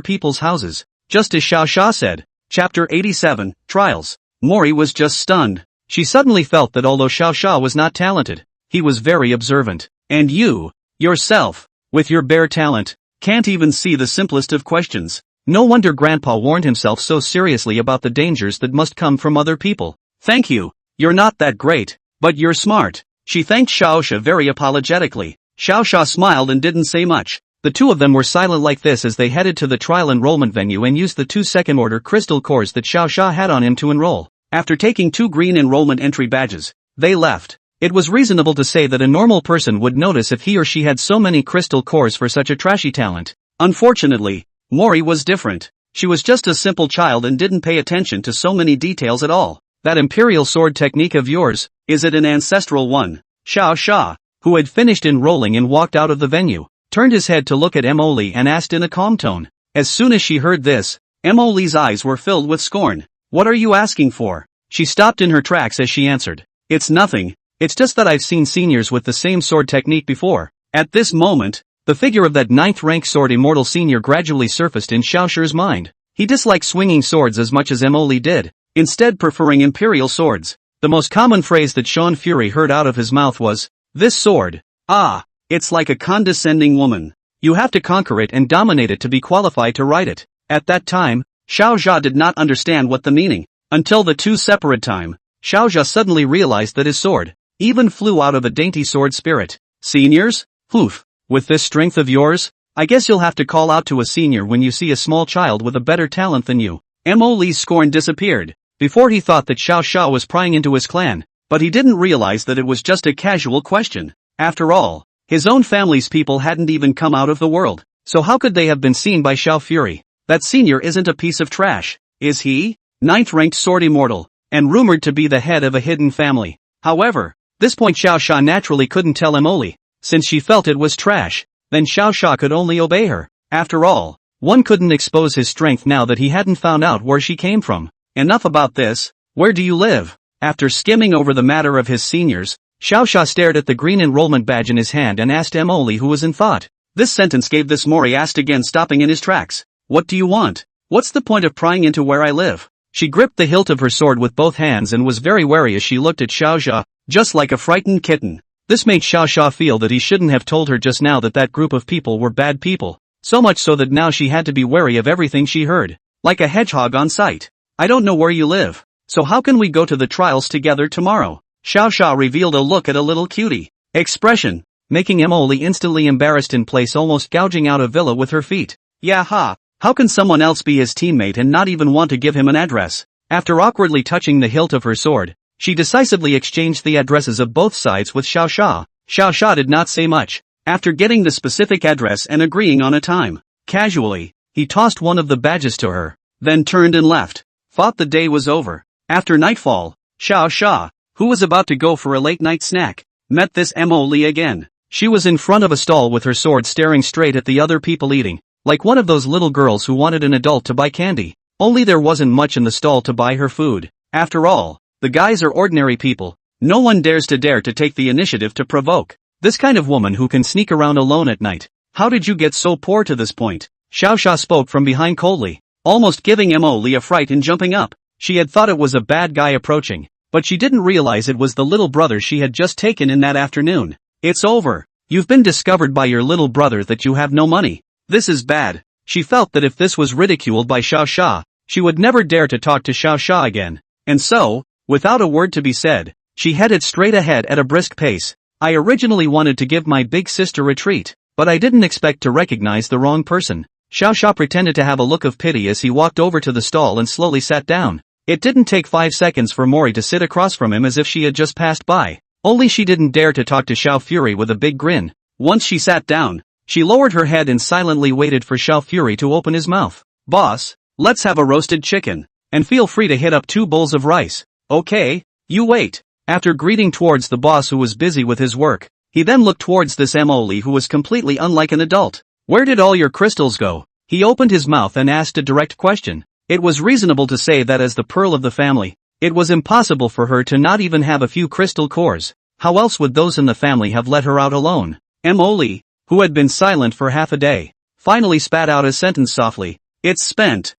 S1: people's houses, just as Xiao Xia said. Chapter 87, Trials. Mori was just stunned. She suddenly felt that although Xiao Xia was not talented, he was very observant. And you, yourself, with your bare talent, can't even see the simplest of questions. No wonder Grandpa warned himself so seriously about the dangers that must come from other people. Thank you. You're not that great, but you're smart. She thanked Xiao Xia very apologetically. Xiao Xia smiled and didn't say much. The 2 of them were silent like this as they headed to the trial enrollment venue and used the 2 second-order crystal cores that Xiao Xia had on him to enroll. After taking 2 green enrollment entry badges, they left. It was reasonable to say that a normal person would notice if he or she had so many crystal cores for such a trashy talent. Unfortunately, Mori was different. She was just a simple child and didn't pay attention to so many details at all. That imperial sword technique of yours, is it an ancestral one? Xiao Xia, who had finished enrolling and walked out of the venue, turned his head to look at Emily and asked in a calm tone. As soon as she heard this, Emily's eyes were filled with scorn. What are you asking for? She stopped in her tracks as she answered. It's nothing, it's just that I've seen seniors with the same sword technique before. At this moment, the figure of that 9th rank sword immortal senior gradually surfaced in Xiaoshi's mind. He disliked swinging swords as much as Emily did, instead preferring imperial swords. The most common phrase that Sean Fury heard out of his mouth was, "This sword. Ah, it's like a condescending woman. You have to conquer it and dominate it to be qualified to ride it." At that time, Xiaojia did not understand what the meaning, until the two separate time. Xiaojia suddenly realized that his sword even flew out of a dainty sword spirit. Seniors? Poof. With this strength of yours, I guess you'll have to call out to a senior when you see a small child with a better talent than you. Mo Li's scorn disappeared. Before he thought that Xiaoxia was prying into his clan, but he didn't realize that it was just a casual question. After all, his own family's people hadn't even come out of the world, so how could they have been seen by Xiao Fury? That senior isn't a piece of trash, is he? 9th ranked sword immortal, and rumored to be the head of a hidden family. However, this point Xiaoxia naturally couldn't tell Emily, since she felt it was trash. Then Xiaoxia could only obey her. After all, one couldn't expose his strength now that he hadn't found out where she came from. Enough about this, where do you live? After skimming over the matter of his seniors, Xiaoxia stared at the green enrollment badge in his hand and asked Emily, who was in thought. This sentence gave this Mori asked again, stopping in his tracks. What do you want? What's the point of prying into where I live? She gripped the hilt of her sword with both hands and was very wary as she looked at Xiaoxia, just like a frightened kitten. This made Xiaoxia feel that he shouldn't have told her just now that that group of people were bad people, so much so that now she had to be wary of everything she heard. Like a hedgehog on sight. I don't know where you live, so how can we go to the trials together tomorrow? Xiaoxia revealed a look at a little cutie expression, making Emily instantly embarrassed in place, almost gouging out a villa with her feet. Yeah ha, how can someone else be his teammate and not even want to give him an address? After awkwardly touching the hilt of her sword, she decisively exchanged the addresses of both sides with Xiaoxia. Xiaoxia did not say much. After getting the specific address and agreeing on a time, casually, he tossed one of the badges to her, then turned and left. Thought the day was over. After nightfall, Xiaoxia, who was about to go for a late night snack, met this Emily again. She was in front of a stall with her sword staring straight at the other people eating, like one of those little girls who wanted an adult to buy candy. Only there wasn't much in the stall to buy her food. After all, the guys are ordinary people. No one dares to take the initiative to provoke this kind of woman who can sneak around alone at night. How did you get so poor to this point? Xiaoxia spoke from behind coldly, almost giving Emily a fright in jumping up. She had thought it was a bad guy approaching, but she didn't realize it was the little brother she had just taken in that afternoon. It's over. You've been discovered by your little brother that you have no money. This is bad. She felt that if this was ridiculed by Xiaoxia, she would never dare to talk to Xiaoxia again. And so, without a word to be said, she headed straight ahead at a brisk pace. I originally wanted to give my big sister a treat, but I didn't expect to recognize the wrong person. Xiaoxia pretended to have a look of pity as he walked over to the stall and slowly sat down. It didn't take 5 seconds for Mori to sit across from him as if she had just passed by. Only she didn't dare to talk to Xiao Fury with a big grin. Once she sat down, she lowered her head and silently waited for Xiao Fury to open his mouth. Boss, let's have a roasted chicken. And feel free to hit up 2 bowls of rice. Okay, you wait. After greeting towards the boss who was busy with his work, he then looked towards this Emily who was completely unlike an adult. Where did all your crystals go? He opened his mouth and asked a direct question. It was reasonable to say that as the pearl of the family, it was impossible for her to not even have a few crystal cores. How else would those in the family have let her out alone? Emily, who had been silent for half a day, finally spat out a sentence softly. It's spent,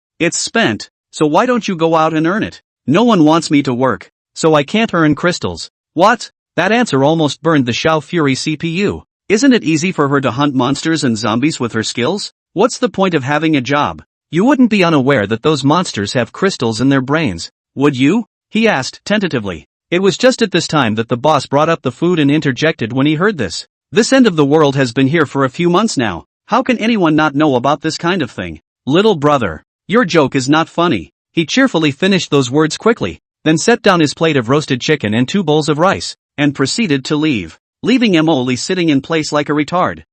S1: so why don't you go out and earn it? No one wants me to work, so I can't earn crystals. What? That answer almost burned the Xiao Fury CPU. Isn't it easy for her to hunt monsters and zombies with her skills? What's the point of having a job? You wouldn't be unaware that those monsters have crystals in their brains, would you? He asked tentatively. It was just at this time that the boss brought up the food and interjected when he heard this. This end of the world has been here for a few months now. How can anyone not know about this kind of thing? Little brother, your joke is not funny. He cheerfully finished those words quickly, then set down his plate of roasted chicken and 2 bowls of rice, and proceeded to leave, leaving Emily sitting in place like a retard.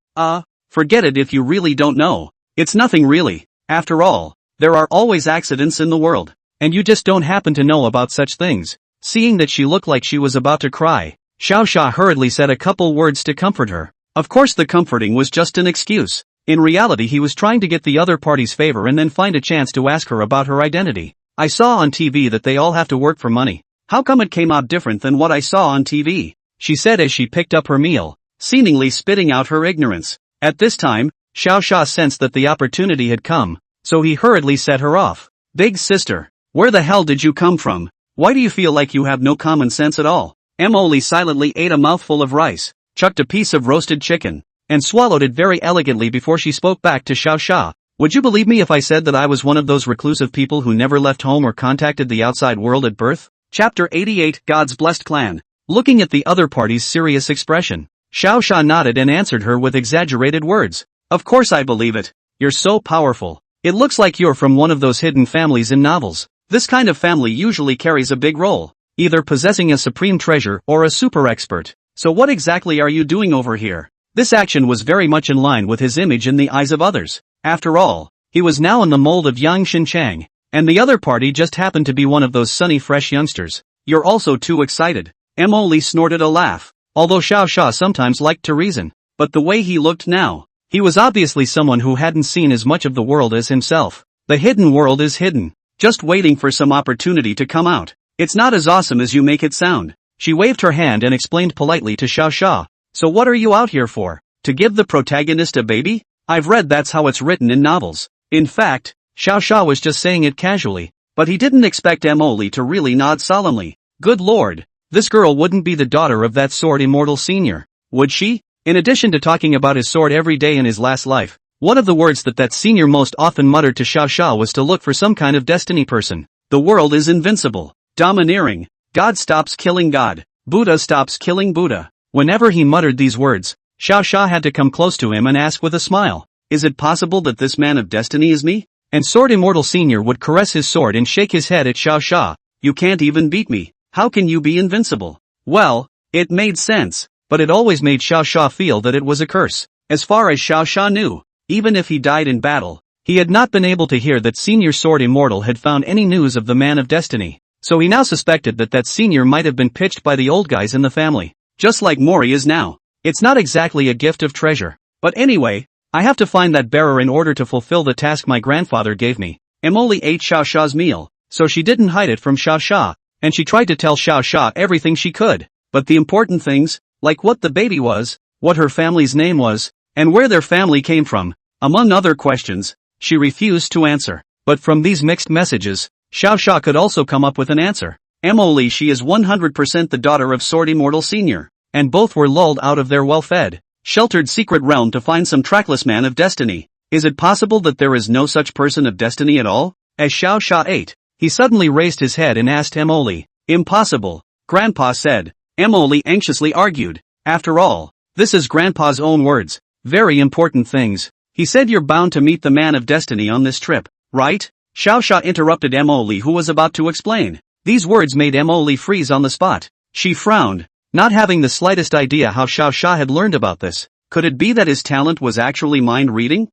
S1: Forget it if you really don't know. It's nothing really. After all, there are always accidents in the world, and you just don't happen to know about such things. Seeing that she looked like she was about to cry, Xiaoxia hurriedly said a couple words to comfort her. Of course the comforting was just an excuse. In reality he was trying to get the other party's favor and then find a chance to ask her about her identity. I saw on TV that they all have to work for money. How come it came out different than what I saw on TV? She said as she picked up her meal, seemingly spitting out her ignorance. At this time, Xiao Sha sensed that the opportunity had come, so he hurriedly set her off. Big sister, where the hell did you come from? Why do you feel like you have no common sense at all? Emily silently ate a mouthful of rice, chucked a piece of roasted chicken, and swallowed it very elegantly before she spoke back to Xiao Sha. Would you believe me if I said that I was one of those reclusive people who never left home or contacted the outside world at birth? Chapter 88, God's Blessed Clan. Looking at the other party's serious expression, Xiao Sha nodded and answered her with exaggerated words. Of course I believe it. You're so powerful. It looks like you're from one of those hidden families in novels. This kind of family usually carries a big role, either possessing a supreme treasure or a super expert. So what exactly are you doing over here? This action was very much in line with his image in the eyes of others. After all, he was now in the mold of Yang Xinchang, and the other party just happened to be one of those sunny fresh youngsters. You're also too excited. Emily snorted a laugh, although Xiao Sha sometimes liked to reason. But the way he looked now, he was obviously someone who hadn't seen as much of the world as himself. The hidden world is hidden, just waiting for some opportunity to come out. It's not as awesome as you make it sound. She waved her hand and explained politely to Xiao Sha. So what are you out here for? To give the protagonist a baby? I've read that's how it's written in novels. In fact, Xiao Sha was just saying it casually, but he didn't expect Emily to really nod solemnly. Good lord, this girl wouldn't be the daughter of that sword immortal senior, would she? In addition to talking about his sword every day in his last life, one of the words that senior most often muttered to Xiao Sha was to look for some kind of destiny person. The world is invincible, domineering, God stops killing God, Buddha stops killing Buddha. Whenever he muttered these words, Xiao Sha had to come close to him and ask with a smile, is it possible that this man of destiny is me? And Sword Immortal Senior would caress his sword and shake his head at Xiao Sha. You can't even beat me, how can you be invincible? Well, it made sense, but it always made Xiao Sha feel that it was a curse. As far as Xiao Sha knew, even if he died in battle, he had not been able to hear that Senior Sword Immortal had found any news of the man of destiny. So he now suspected that senior might have been pitched by the old guys in the family, just like Mori is now. It's not exactly a gift of treasure. But anyway, I have to find that bearer in order to fulfill the task my grandfather gave me. Emily ate Xiao Sha's meal, so she didn't hide it from Xiao Sha, and she tried to tell Xiao Sha everything she could. But the important things, like what the baby was, what her family's name was, and where their family came from, among other questions, she refused to answer. But from these mixed messages, Xiao Sha could also come up with an answer. Emily, she is 100% the daughter of Sword Immortal Senior, and both were lulled out of their well-fed, sheltered secret realm to find some trackless man of destiny. Is it possible that there is no such person of destiny at all? As Xiao Sha ate, he suddenly raised his head and asked Emily. Impossible, Grandpa said. Emily anxiously argued. After all, this is Grandpa's own words. Very important things. He said you're bound to meet the man of destiny on this trip, right? Xiao Sha interrupted Emily, who was about to explain. These words made Emily freeze on the spot. She frowned, not having the slightest idea how Xiao Sha had learned about this. Could it be that his talent was actually mind reading?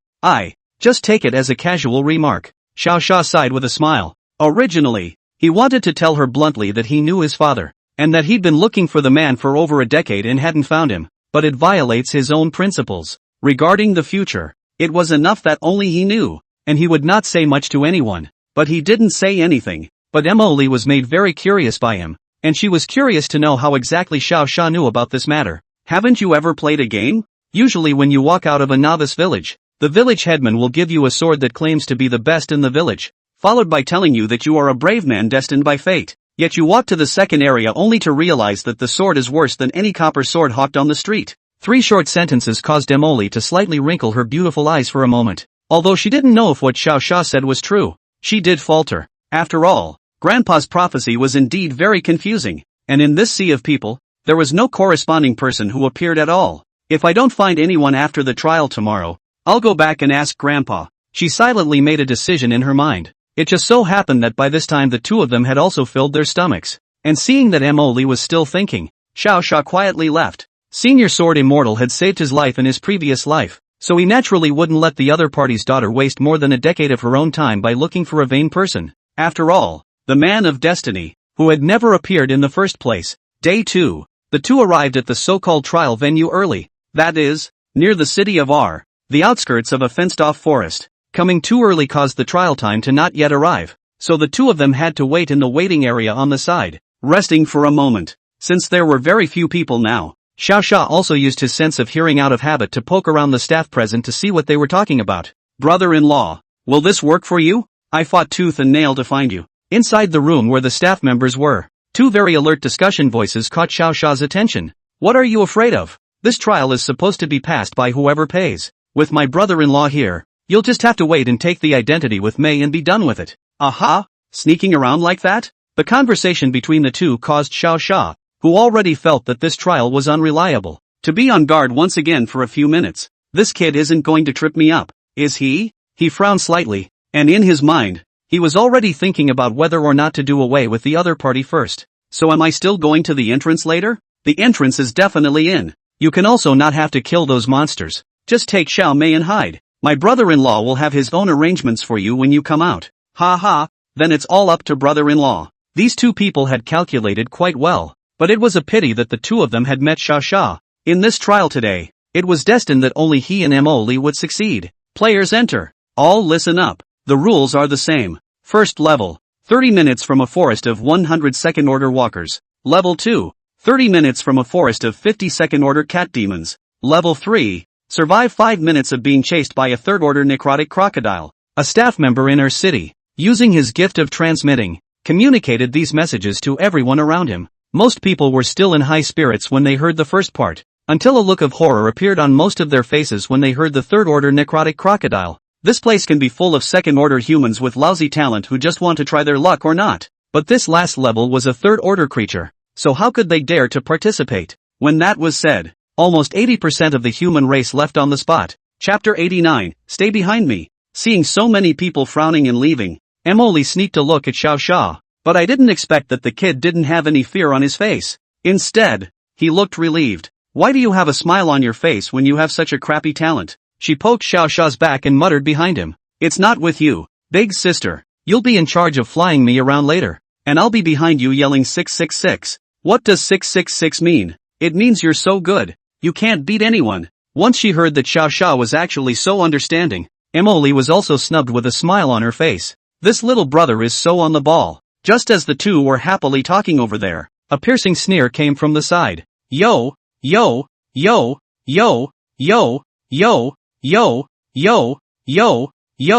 S1: Just take it as a casual remark. Xiao Sha sighed with a smile. Originally, he wanted to tell her bluntly that he knew his father, and that he'd been looking for the man for over a decade and hadn't found him, but it violates his own principles. Regarding the future, it was enough that only he knew, and he would not say much to anyone. But he didn't say anything. But Emily was made very curious by him, and she was curious to know how exactly Xiao Sha knew about this matter. Haven't you ever played a game? Usually when you walk out of a novice village, the village headman will give you a sword that claims to be the best in the village, followed by telling you that you are a brave man destined by fate. Yet you walk to the second area only to realize that the sword is worse than any copper sword hawked on the street. 3 short sentences caused Emily to slightly wrinkle her beautiful eyes for a moment. Although she didn't know if what Xiao Sha said was true, she did falter. After all, Grandpa's prophecy was indeed very confusing, and in this sea of people, there was no corresponding person who appeared at all. If I don't find anyone after the trial tomorrow, I'll go back and ask Grandpa. She silently made a decision in her mind. It just so happened that by this time the two of them had also filled their stomachs. And seeing that Emily was still thinking, Xiao Sha quietly left. Senior Sword Immortal had saved his life in his previous life, so he naturally wouldn't let the other party's daughter waste more than a decade of her own time by looking for a vain person. After all, the man of destiny, who had never appeared in the first place. Day 2, the two arrived at the so-called trial venue early, that is, near the city of R, the outskirts of a fenced-off forest. Coming too early caused the trial time to not yet arrive, so the two of them had to wait in the waiting area on the side, resting for a moment. Since there were very few people now, Xiao also used his sense of hearing out of habit to poke around the staff present to see what they were talking about. Brother-in-law, will this work for you? I fought tooth and nail to find you. Inside the room where the staff members were, two very alert discussion voices caught Xiao's attention. What are you afraid of? This trial is supposed to be passed by whoever pays. With my brother-in-law here, you'll just have to wait and take the identity with Mei and be done with it. Aha! Sneaking around like that? The conversation between the two caused Xiao, who already felt that this trial was unreliable, to be on guard once again for a few minutes. This kid isn't going to trip me up, is he? He frowned slightly, and in his mind, he was already thinking about whether or not to do away with the other party first. So am I still going to the entrance later? The entrance is definitely in. You can also not have to kill those monsters. Just take Xiao Mei and hide. My brother-in-law will have his own arrangements for you when you come out. Ha ha, then it's all up to brother-in-law. These two people had calculated quite well, but it was a pity that the two of them had met Xiao. In this trial today, it was destined that only he and Emily would succeed. Players enter. All listen up. The rules are the same. First level, 30 minutes from a forest of 100 second order walkers. Level 2, 30 minutes from a forest of 50 second order cat demons. Level 3, survive 5 minutes of being chased by a third order necrotic crocodile. A staff member in our city, using his gift of transmitting, communicated these messages to everyone around him. Most people were still in high spirits when they heard the first part, until a look of horror appeared on most of their faces when they heard the third order necrotic crocodile. This place can be full of second-order humans with lousy talent who just want to try their luck or not. But this last level was a third-order creature, so how could they dare to participate? When that was said, almost 80% of the human race left on the spot. Chapter 89, Stay Behind Me. Seeing so many people frowning and leaving, Emily sneaked a look at Xiao, but I didn't expect that the kid didn't have any fear on his face. Instead, he looked relieved. Why do you have a smile on your face when you have such a crappy talent? She poked Xiao's back and muttered behind him. It's not with you, big sister. You'll be in charge of flying me around later. And I'll be behind you yelling 666. What does 666 mean? It means you're so good, you can't beat anyone. Once she heard that Xiao was actually so understanding, Emily was also snubbed with a smile on her face. This little brother is so on the ball. Just as the two were happily talking over there, a piercing sneer came from the side. Yo, yo, yo, yo, yo, yo. Yo, yo, yo,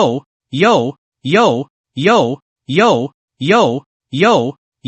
S1: yo, yo, yo, yo, yo, yo, yo, yo,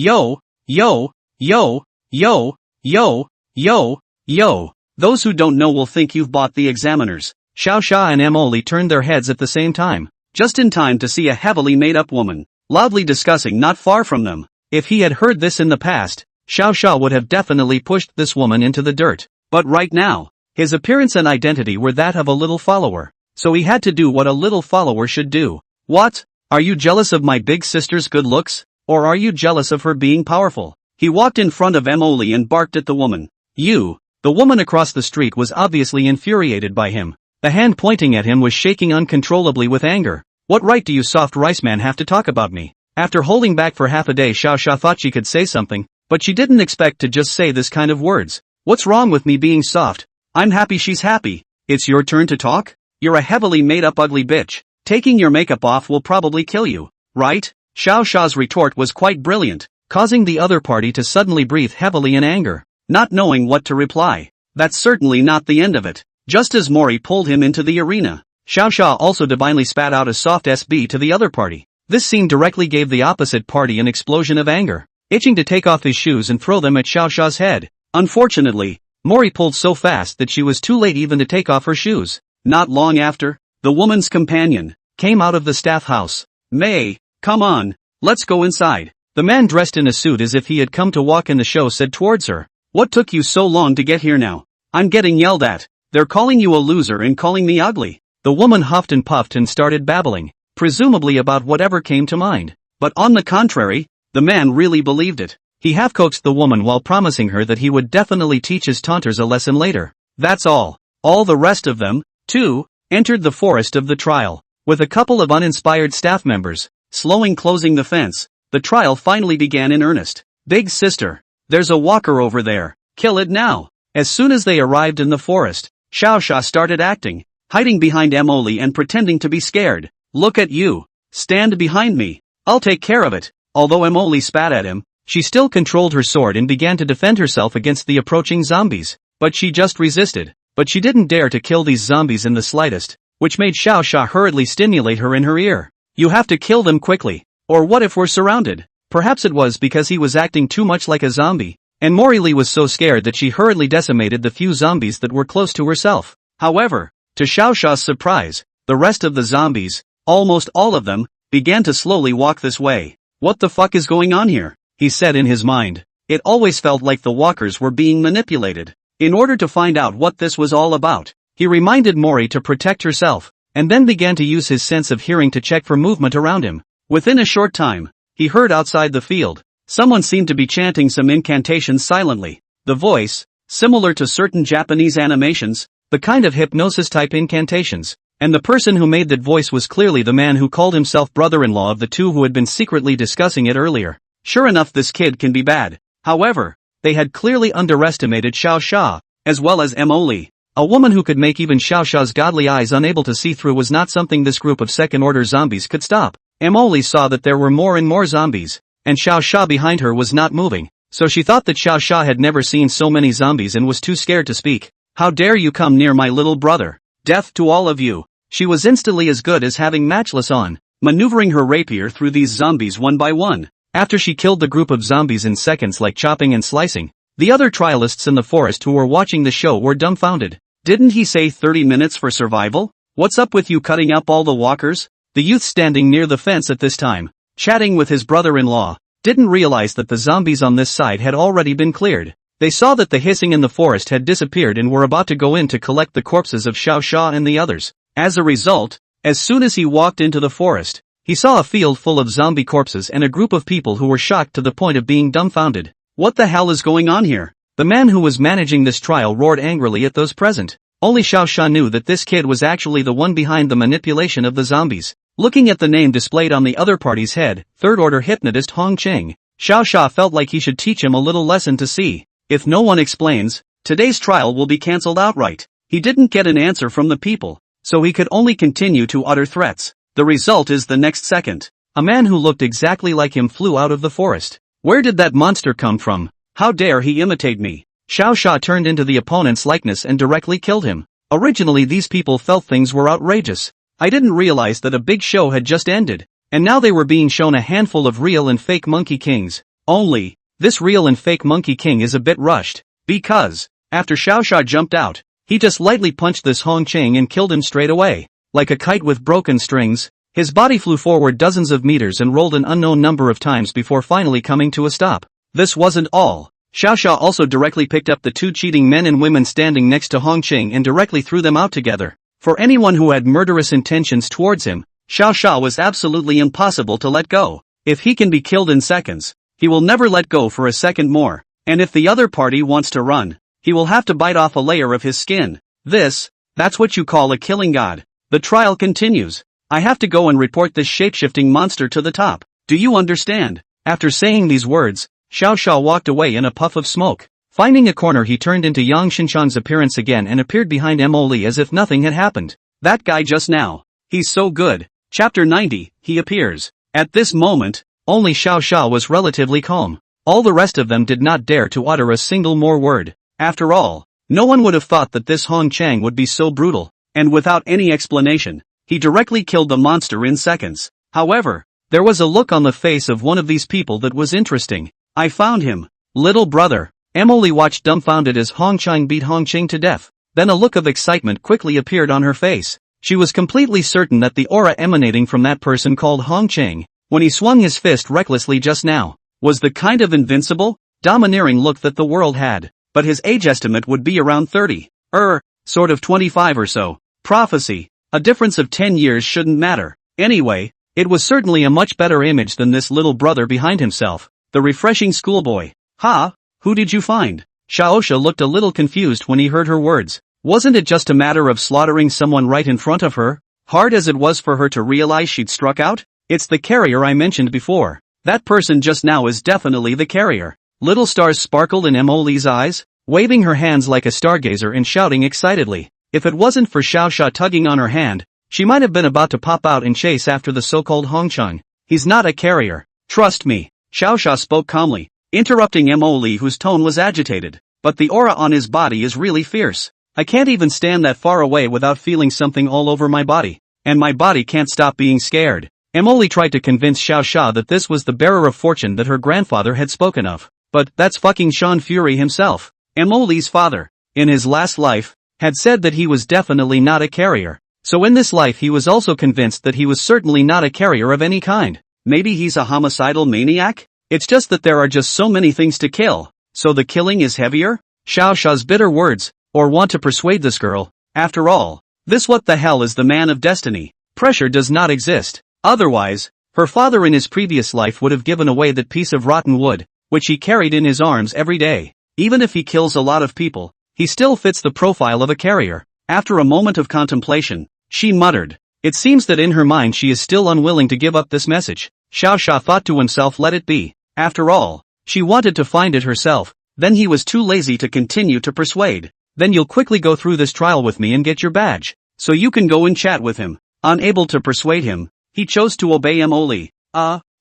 S1: yo, yo, yo, yo, yo, yo. Those who don't know will think you've bought the examiners. Xiao and Emily turned their heads at the same time, just in time to see a heavily made-up woman, loudly discussing not far from them. If he had heard this in the past, Xiao would have definitely pushed this woman into the dirt. But right now, his appearance and identity were that of a little follower, so he had to do what a little follower should do. What? Are you jealous of my big sister's good looks? Or are you jealous of her being powerful? He walked in front of Emily and barked at the woman. You. The woman across the street was obviously infuriated by him. The hand pointing at him was shaking uncontrollably with anger. What right do you soft rice man have to talk about me? After holding back for half a day, Xiao thought she could say something, but she didn't expect to just say this kind of words. What's wrong with me being soft? I'm happy she's happy. It's your turn to talk? You're a heavily made-up ugly bitch. Taking your makeup off will probably kill you, right? Xiao's retort was quite brilliant, causing the other party to suddenly breathe heavily in anger, not knowing what to reply. That's certainly not the end of it. Just as Mori pulled him into the arena, Xiao also divinely spat out a soft SB to the other party. This scene directly gave the opposite party an explosion of anger, itching to take off his shoes and throw them at Xiao's head. Unfortunately, Mori pulled so fast that she was too late even to take off her shoes. Not long after, the woman's companion came out of the staff house. Mei, come on, let's go inside. The man dressed in a suit as if he had come to walk in the show said towards her. What took you so long to get here now? I'm getting yelled at. They're calling you a loser and calling me ugly. The woman huffed and puffed and started babbling, presumably about whatever came to mind. But on the contrary, the man really believed it. He half-coaxed the woman while promising her that he would definitely teach his taunters a lesson later. That's all. All the rest of them, too, entered the forest of the trial, with a couple of uninspired staff members, closing the fence. The trial finally began in earnest. Big sister, there's a walker over there. Kill it now. As soon as they arrived in the forest, Xiao started acting, hiding behind Emily and pretending to be scared. Look at you. Stand behind me. I'll take care of it. Although Emily spat at him, she still controlled her sword and began to defend herself against the approaching zombies. But she just resisted. But she didn't dare to kill these zombies in the slightest, which made Xiao Xia hurriedly stimulate her in her ear. You have to kill them quickly. Or what if we're surrounded? Perhaps it was because he was acting too much like a zombie, and Morley was so scared that she hurriedly decimated the few zombies that were close to herself. However, to Xiao Xia's surprise, the rest of the zombies, almost all of them, began to slowly walk this way. What the fuck is going on here? He said in his mind. It always felt like the walkers were being manipulated. In order to find out what this was all about, he reminded Mori to protect herself, and then began to use his sense of hearing to check for movement around him. Within a short time, he heard outside the field, someone seemed to be chanting some incantations silently. The voice, similar to certain Japanese animations, the kind of hypnosis-type incantations, and the person who made that voice was clearly the man who called himself brother-in-law of the two who had been secretly discussing it earlier. Sure enough, this kid can be bad. However, they had clearly underestimated Xiao Xia, as well as Emily. A woman who could make even Xiao Xia's godly eyes unable to see through was not something this group of second-order zombies could stop. Emily saw that there were more and more zombies, and Xiao Xia behind her was not moving, so she thought that Xiao Xia had never seen so many zombies and was too scared to speak. How dare you come near my little brother? Death to all of you. She was instantly as good as having matchless on, maneuvering her rapier through these zombies one by one. After she killed the group of zombies in seconds like chopping and slicing, the other trialists in the forest who were watching the show were dumbfounded. Didn't he say 30 minutes for survival? What's up with you cutting up all the walkers? The youth standing near the fence at this time, chatting with his brother-in-law, didn't realize that the zombies on this side had already been cleared. They saw that the hissing in the forest had disappeared and were about to go in to collect the corpses of Xiao Xia and the others. As a result, as soon as he walked into the forest, he saw a field full of zombie corpses and a group of people who were shocked to the point of being dumbfounded. What the hell is going on here? The man who was managing this trial roared angrily at those present. Only Xiao Xia knew that this kid was actually the one behind the manipulation of the zombies. Looking at the name displayed on the other party's head, third-order hypnotist Hong Cheng, Xiao Xia felt like he should teach him a little lesson to see. If no one explains, today's trial will be cancelled outright. He didn't get an answer from the people, so he could only continue to utter threats. The result is the next second. A man who looked exactly like him flew out of the forest. Where did that monster come from? How dare he imitate me? Xiao Xia turned into the opponent's likeness and directly killed him. Originally these people felt things were outrageous. I didn't realize that a big show had just ended, and now they were being shown a handful of real and fake Monkey Kings. Only, this real and fake Monkey King is a bit rushed, because, after Xiao Xia jumped out, he just lightly punched this Hong Cheng and killed him straight away. Like a kite with broken strings, his body flew forward dozens of meters and rolled an unknown number of times before finally coming to a stop. This wasn't all. Xiao Xia also directly picked up the two cheating men and women standing next to Hong Cheng and directly threw them out together. For anyone who had murderous intentions towards him, Xiao Xia was absolutely impossible to let go. If he can be killed in seconds, he will never let go for a second more, and if the other party wants to run, he will have to bite off a layer of his skin. That's what you call a killing god. The trial continues. I have to go and report this shape-shifting monster to the top. Do you understand? After saying these words, Xiao Xia walked away in a puff of smoke. Finding a corner, he turned into Yang Xinshang's appearance again and appeared behind Emily as if nothing had happened. That guy just now. He's so good. Chapter 90, he appears. At this moment, only Xiao Xia was relatively calm. All the rest of them did not dare to utter a single more word. After all, no one would have thought that this Hong Cheng would be so brutal, and without any explanation, he directly killed the monster in seconds. However, there was a look on the face of one of these people that was interesting. I found him. Little brother. Emily watched dumbfounded as Hong Cheng beat Hong Cheng to death. Then a look of excitement quickly appeared on her face. She was completely certain that the aura emanating from that person called Hong Cheng, when he swung his fist recklessly just now, was the kind of invincible, domineering look that the world had. But his age estimate would be around 30. Sort of 25 or so. Prophecy. A difference of 10 years shouldn't matter. Anyway, it was certainly a much better image than this little brother behind himself, the refreshing schoolboy. Ha! Who did you find? Xiao Xia looked a little confused when he heard her words. Wasn't it just a matter of slaughtering someone right in front of her? Hard as it was for her to realize she'd struck out? It's the carrier I mentioned before. That person just now is definitely the carrier. Little stars sparkled in Emily's eyes, waving her hands like a stargazer and shouting excitedly. If it wasn't for Xiao Xia tugging on her hand, she might have been about to pop out and chase after the so-called Hong Cheng. He's not a carrier. Trust me. Xiao Xia spoke calmly, interrupting Mo Li, whose tone was agitated. But the aura on his body is really fierce. I can't even stand that far away without feeling something all over my body. And my body can't stop being scared. Mo Li tried to convince Xiao Xia that this was the bearer of fortune that her grandfather had spoken of. But that's fucking Sean Fury himself. Mo Li's father, in his last life, had said that he was definitely not a carrier. So in this life he was also convinced that he was certainly not a carrier of any kind. Maybe he's a homicidal maniac? It's just that there are just so many things to kill. So the killing is heavier? Xiao Xia's bitter words, or want to persuade this girl. After all, this what the hell is the man of destiny? Pressure does not exist. Otherwise, her father in his previous life would have given away that piece of rotten wood, which he carried in his arms every day. Even if he kills a lot of people, he still fits the profile of a carrier. After a moment of contemplation, she muttered. It seems that in her mind she is still unwilling to give up this message. Xiao Xia thought to himself, let it be. After all, she wanted to find it herself. Then he was too lazy to continue to persuade. Then you'll quickly go through this trial with me and get your badge. So you can go and chat with him. Unable to persuade him, he chose to obey Mo Li.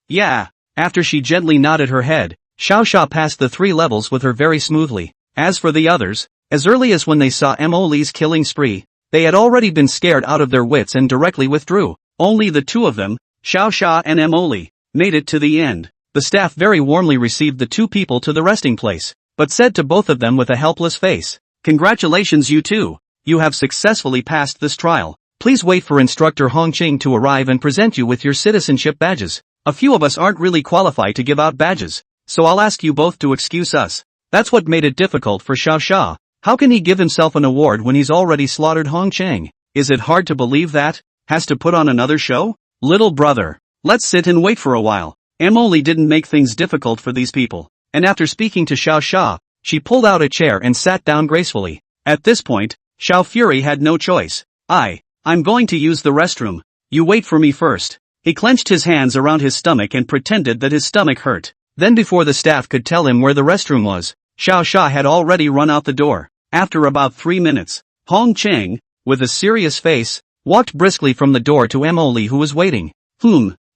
S1: Yeah. After she gently nodded her head, Xiao Xia passed the 3 levels with her very smoothly. As for the others, as early as when they saw Mo Li's killing spree, they had already been scared out of their wits and directly withdrew. Only the 2 of them, Xiao Xia and Mo Li, made it to the end. The staff very warmly received the 2 people to the resting place, but said to both of them with a helpless face, "Congratulations you two. You have successfully passed this trial. Please wait for Instructor Hong Qing to arrive and present you with your citizenship badges. A few of us aren't really qualified to give out badges, so I'll ask you both to excuse us." That's what made it difficult for Xiao Xia. How can he give himself an award when he's already slaughtered Hong Qing? Is it hard to believe that? Has to put on another show? Little brother, let's sit and wait for a while. Mo Li didn't make things difficult for these people, and after speaking to Xiao Xia, she pulled out a chair and sat down gracefully. At this point, Xiao Fury had no choice. I'm going to use the restroom. You wait for me first. He clenched his hands around his stomach and pretended that his stomach hurt. Then before the staff could tell him where the restroom was, Xiao Xia had already run out the door. After about 3 minutes, Hong Qing, with a serious face, walked briskly from the door to Mo Li, who was waiting.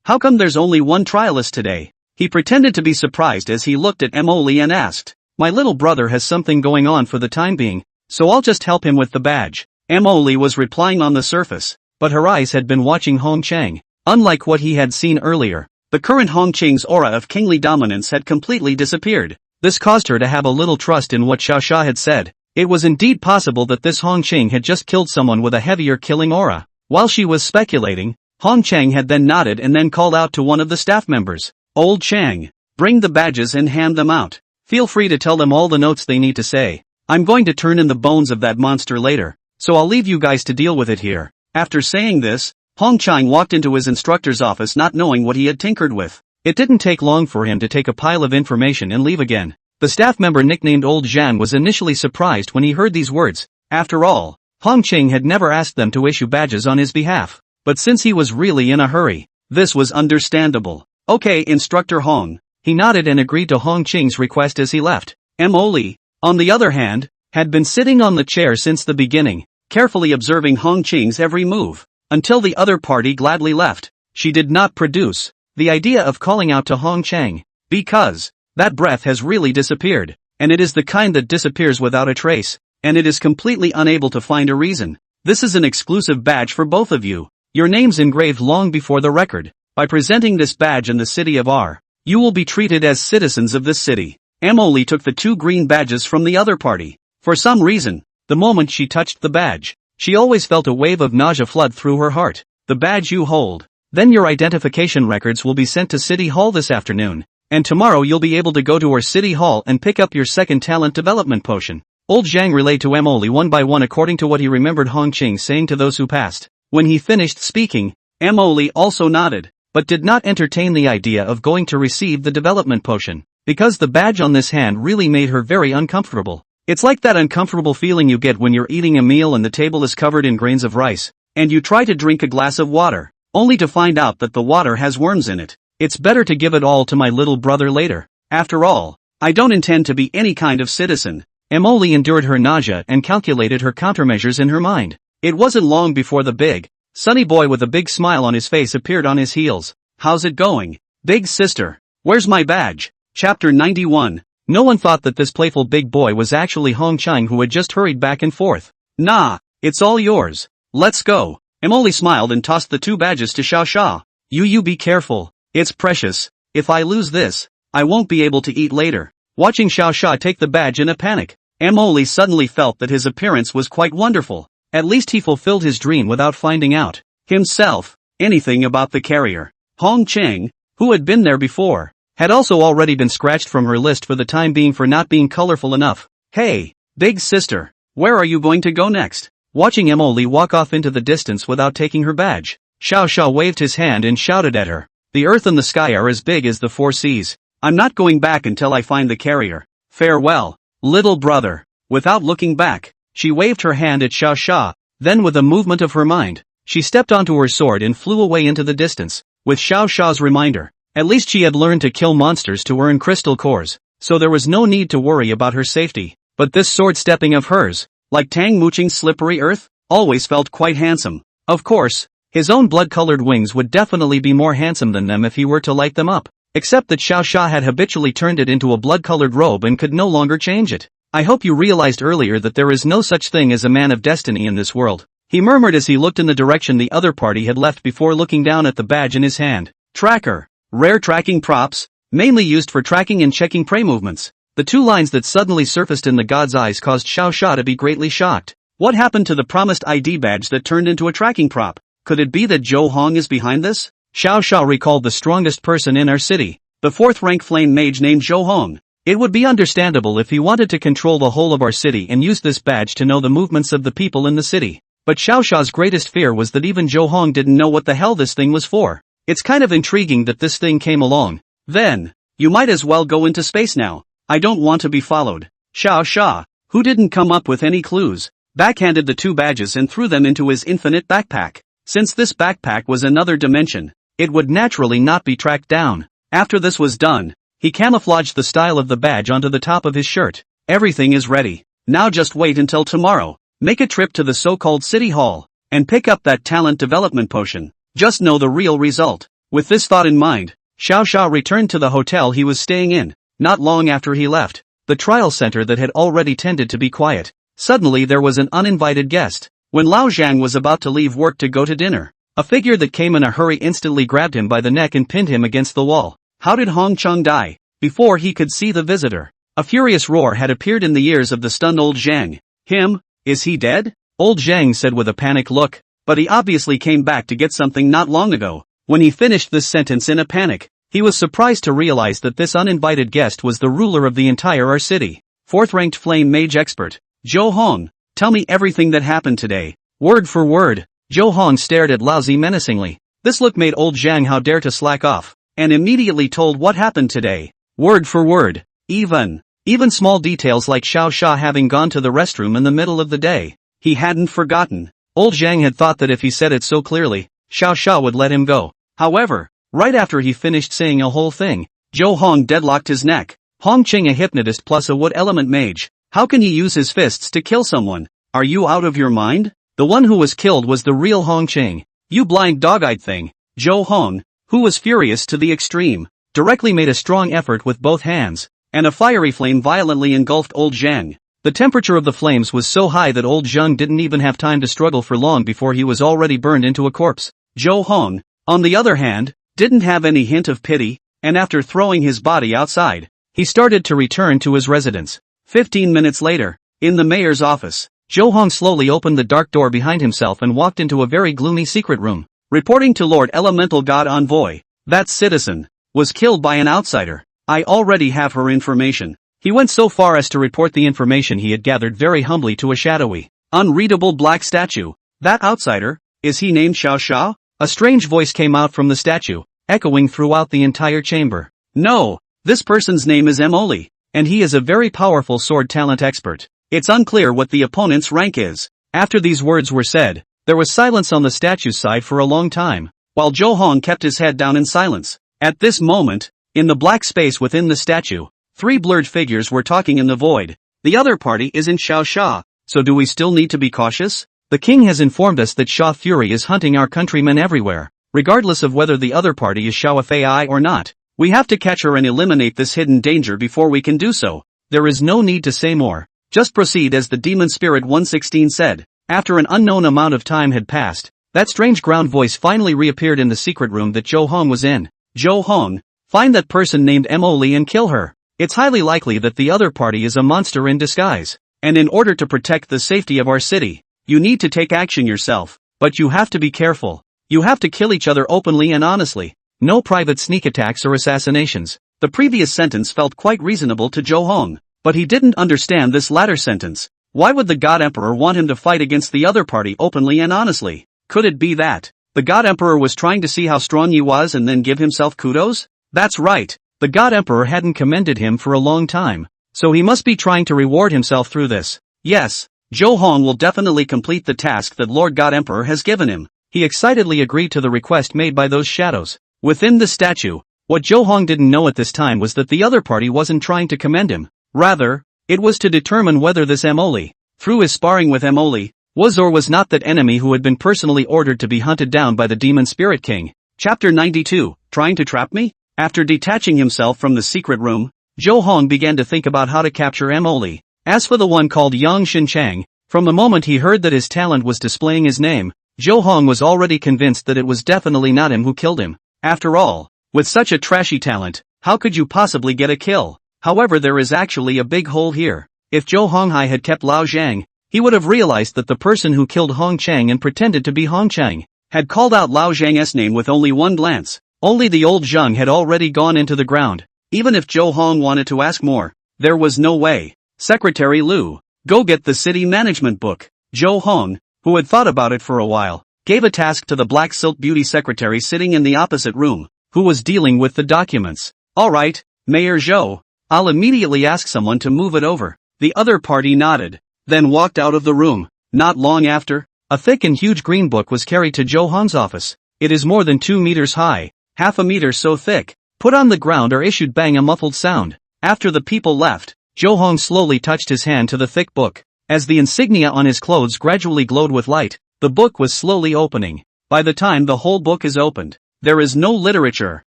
S1: How come there's only one trialist today? He pretended to be surprised as he looked at Mo Li and asked. My little brother has something going on for the time being, so I'll just help him with the badge. Mo Li was replying on the surface, but her eyes had been watching Hong Qing. Unlike what he had seen earlier, the current Hong Qing's aura of kingly dominance had completely disappeared. This caused her to have a little trust in what Xiao Xia had said. It was indeed possible that this Hong Qing had just killed someone with a heavier killing aura. While she was speculating, Hong Qing had then nodded and then called out to one of the staff members. Old Chang, bring the badges and hand them out. Feel free to tell them all the notes they need to say. I'm going to turn in the bones of that monster later, so I'll leave you guys to deal with it here. After saying this, Hong Qing walked into his instructor's office not knowing what he had tinkered with. It didn't take long for him to take a pile of information and leave again. The staff member nicknamed Old Zhan was initially surprised when he heard these words. After all, Hong Qing had never asked them to issue badges on his behalf. But since he was really in a hurry, this was understandable. Okay, Instructor Hong. He nodded and agreed to Hong Qing's request as he left. Mo Li, on the other hand, had been sitting on the chair since the beginning, carefully observing Hong Qing's every move, until the other party gladly left. She did not produce the idea of calling out to Hong Qing, because that breath has really disappeared, and it is the kind that disappears without a trace, and it is completely unable to find a reason. This is an exclusive badge for both of you. Your names engraved long before the record. By presenting this badge in the city of R, you will be treated as citizens of this city. Mo Li took the 2 green badges from the other party. For some reason, the moment she touched the badge, she always felt a wave of nausea flood through her heart. The badge you hold. Then your identification records will be sent to City Hall this afternoon, and tomorrow you'll be able to go to our City Hall and pick up your second talent development potion. Old Zhang relayed to Mo Li one by one according to what he remembered Hong Qing saying to those who passed. When he finished speaking, Mo Li also nodded, but did not entertain the idea of going to receive the development potion, because the badge on this hand really made her very uncomfortable. It's like that uncomfortable feeling you get when you're eating a meal and the table is covered in grains of rice, and you try to drink a glass of water, only to find out that the water has worms in it. It's better to give it all to my little brother later. After all, I don't intend to be any kind of citizen. Mo Li endured her nausea and calculated her countermeasures in her mind. It wasn't long before the big, sunny boy with a big smile on his face appeared on his heels. how's it going? Big sister, where's my badge? Chapter 91. No one thought that this playful big boy was actually Hong Chang, who had just hurried back and forth. Nah, it's all yours. Let's go. Emily smiled and tossed the 2 badges to Xiao Xia. You be careful. It's precious. If I lose this, I won't be able to eat later. Watching Xiao Xia take the badge in a panic, Emily suddenly felt that his appearance was quite wonderful. At least he fulfilled his dream without finding out himself anything about the carrier. Hong Chang, who had been there before, had also already been scratched from her list for the time being for not being colorful enough. Hey, big sister, where are you going to go next? Watching Emily walk off into the distance without taking her badge, Xiao Xia waved his hand and shouted at her. The earth and the sky are as big as the 4 seas. I'm not going back until I find the carrier. Farewell, little brother. Without looking back, she waved her hand at Xiao Xia, then with a movement of her mind, she stepped onto her sword and flew away into the distance. With Xiao Xia's reminder, at least she had learned to kill monsters to earn crystal cores, so there was no need to worry about her safety. But this sword stepping of hers, like Tang Muching's slippery earth, always felt quite handsome. Of course, his own blood-colored wings would definitely be more handsome than them if he were to light them up, except that Xiao Xia had habitually turned it into a blood-colored robe and could no longer change it. I hope you realized earlier that there is no such thing as a man of destiny in this world, he murmured as he looked in the direction the other party had left before looking down at the badge in his hand. Tracker. Rare tracking props, mainly used for tracking and checking prey movements. The 2 lines that suddenly surfaced in the god's eyes caused Xiao Xia to be greatly shocked. What happened to the promised ID badge that turned into a tracking prop? Could it be that Zhou Hong is behind this? Xiao Xia recalled the strongest person in our city, the 4th-rank flame mage named Zhou Hong. It would be understandable if he wanted to control the whole of our city and use this badge to know the movements of the people in the city. But Xiao Xia's greatest fear was that even Zhou Hong didn't know what the hell this thing was for. It's kind of intriguing that this thing came along. Then, you might as well go into space now. I don't want to be followed. Xiao Xia, who didn't come up with any clues, backhanded the 2 badges and threw them into his infinite backpack. Since this backpack was another dimension, it would naturally not be tracked down. After this was done, he camouflaged the style of the badge onto the top of his shirt. Everything is ready. Now just wait until tomorrow. Make a trip to the so-called City Hall, and pick up that talent development potion. Just know the real result. With this thought in mind, Xiao Xia returned to the hotel he was staying in. Not long after he left the trial center that had already tended to be quiet, suddenly there was an uninvited guest. When Lao Zhang was about to leave work to go to dinner, a figure that came in a hurry instantly grabbed him by the neck and pinned him against the wall. How did Hong Chang die? Before he could see the visitor, a furious roar had appeared in the ears of the stunned old Zhang. Him? Is he dead? Old Zhang said with a panicked look, but he obviously came back to get something not long ago. When he finished this sentence in a panic, he was surprised to realize that this uninvited guest was the ruler of the entire our city. 4th-ranked flame mage expert, Zhou Hong. Tell me everything that happened today, word for word. Zhou Hong stared at Lao Zi menacingly. This look made old Zhang how dare to slack off, and immediately told what happened today, word for word. Even small details like Xiao Xia having gone to the restroom in the middle of the day, he hadn't forgotten. Old Zhang had thought that if he said it so clearly, Xiao Xia would let him go. However, right after he finished saying a whole thing, Zhou Hong deadlocked his neck. Hong Qing, a hypnotist plus a wood element mage. How can he use his fists to kill someone? Are you out of your mind? The one who was killed was the real Hong Qing. You blind dog-eyed thing. Zhou Hong, who was furious to the extreme, directly made a strong effort with both hands, and a fiery flame violently engulfed old Zhang. The temperature of the flames was so high that old Zhang didn't even have time to struggle for long before he was already burned into a corpse. Zhou Hong, on the other hand, didn't have any hint of pity, and after throwing his body outside, he started to return to his residence. 15 minutes later, in the mayor's office, Zhou Hong slowly opened the dark door behind himself and walked into a very gloomy secret room. Reporting to Lord Elemental God Envoy, that citizen was killed by an outsider. I already have her information. He went so far as to report the information he had gathered very humbly to a shadowy, unreadable black statue. That outsider, is he named Xiao Xia? A strange voice came out from the statue, echoing throughout the entire chamber. No, this person's name is Emoli, and he is a very powerful sword talent expert. It's unclear what the opponent's rank is. After these words were said, there was silence on the statue's side for a long time, while Zhou Hong kept his head down in silence. At this moment, in the black space within the statue, three blurred figures were talking in the void. The other party isn't Xiao Xia, so do we still need to be cautious? The king has informed us that Xia Fury is hunting our countrymen everywhere. regardless of whether the other party is Xiao Fei or not. We have to catch her and eliminate this hidden danger before we can do so. There is no need to say more. Just proceed as the demon spirit 116 said. After an unknown amount of time had passed, that strange ground voice finally reappeared in the secret room that Zhou Hong was in. Zhou Hong, find that person named Emily and kill her. It's highly likely that the other party is a monster in disguise. And in order to protect the safety of our city, you need to take action yourself. But you have to be careful. You have to kill each other openly and honestly. No private sneak attacks or assassinations. The previous sentence felt quite reasonable to Zhou Hong, but he didn't understand this latter sentence. Why would the God Emperor want him to fight against the other party openly and honestly? Could it be that the God Emperor was trying to see how strong he was and then give himself kudos? That's right. The God Emperor hadn't commended him for a long time, so he must be trying to reward himself through this. Yes, Zhou Hong will definitely complete the task that Lord God Emperor has given him. He excitedly agreed to the request made by those shadows. Within the statue, what Zhou Hong didn't know at this time was that the other party wasn't trying to commend him. Rather, it was to determine whether this Emily, through his sparring with Emily, was or was not that enemy who had been personally ordered to be hunted down by the Demon Spirit King. Chapter 92, Trying to Trap Me? After detaching himself from the secret room, Zhou Hong began to think about how to capture Emily. As for the one called Yang Xinchang, from the moment he heard that his talent was displaying his name, Zhou Hong was already convinced that it was definitely not him who killed him. After all, with such a trashy talent, how could you possibly get a kill? However, there is actually a big hole here. If Zhou Honghai had kept Lao Zhang, he would have realized that the person who killed Hong Chang and pretended to be Hong Chang had called out Lao Zhang's name with only one glance. Only the old Zheng had already gone into the ground. Even if Zhou Hong wanted to ask more, there was no way. Secretary Lu, go get the city management book. Zhou Hong, who had thought about it for a while, gave a task to the black silk beauty secretary sitting in the opposite room, who was dealing with the documents. Alright, Mayor Zhou, I'll immediately ask someone to move it over. The other party nodded, then walked out of the room. Not long after, a thick and huge green book was carried to Zhou Hong's office. It is more than 2 meters high, half a meter so thick. Put on the ground or issued bang a muffled sound. After the people left, Zhou Hong slowly touched his hand to the thick book. As the insignia on his clothes gradually glowed with light, the book was slowly opening. By the time the whole book is opened, there is no literature,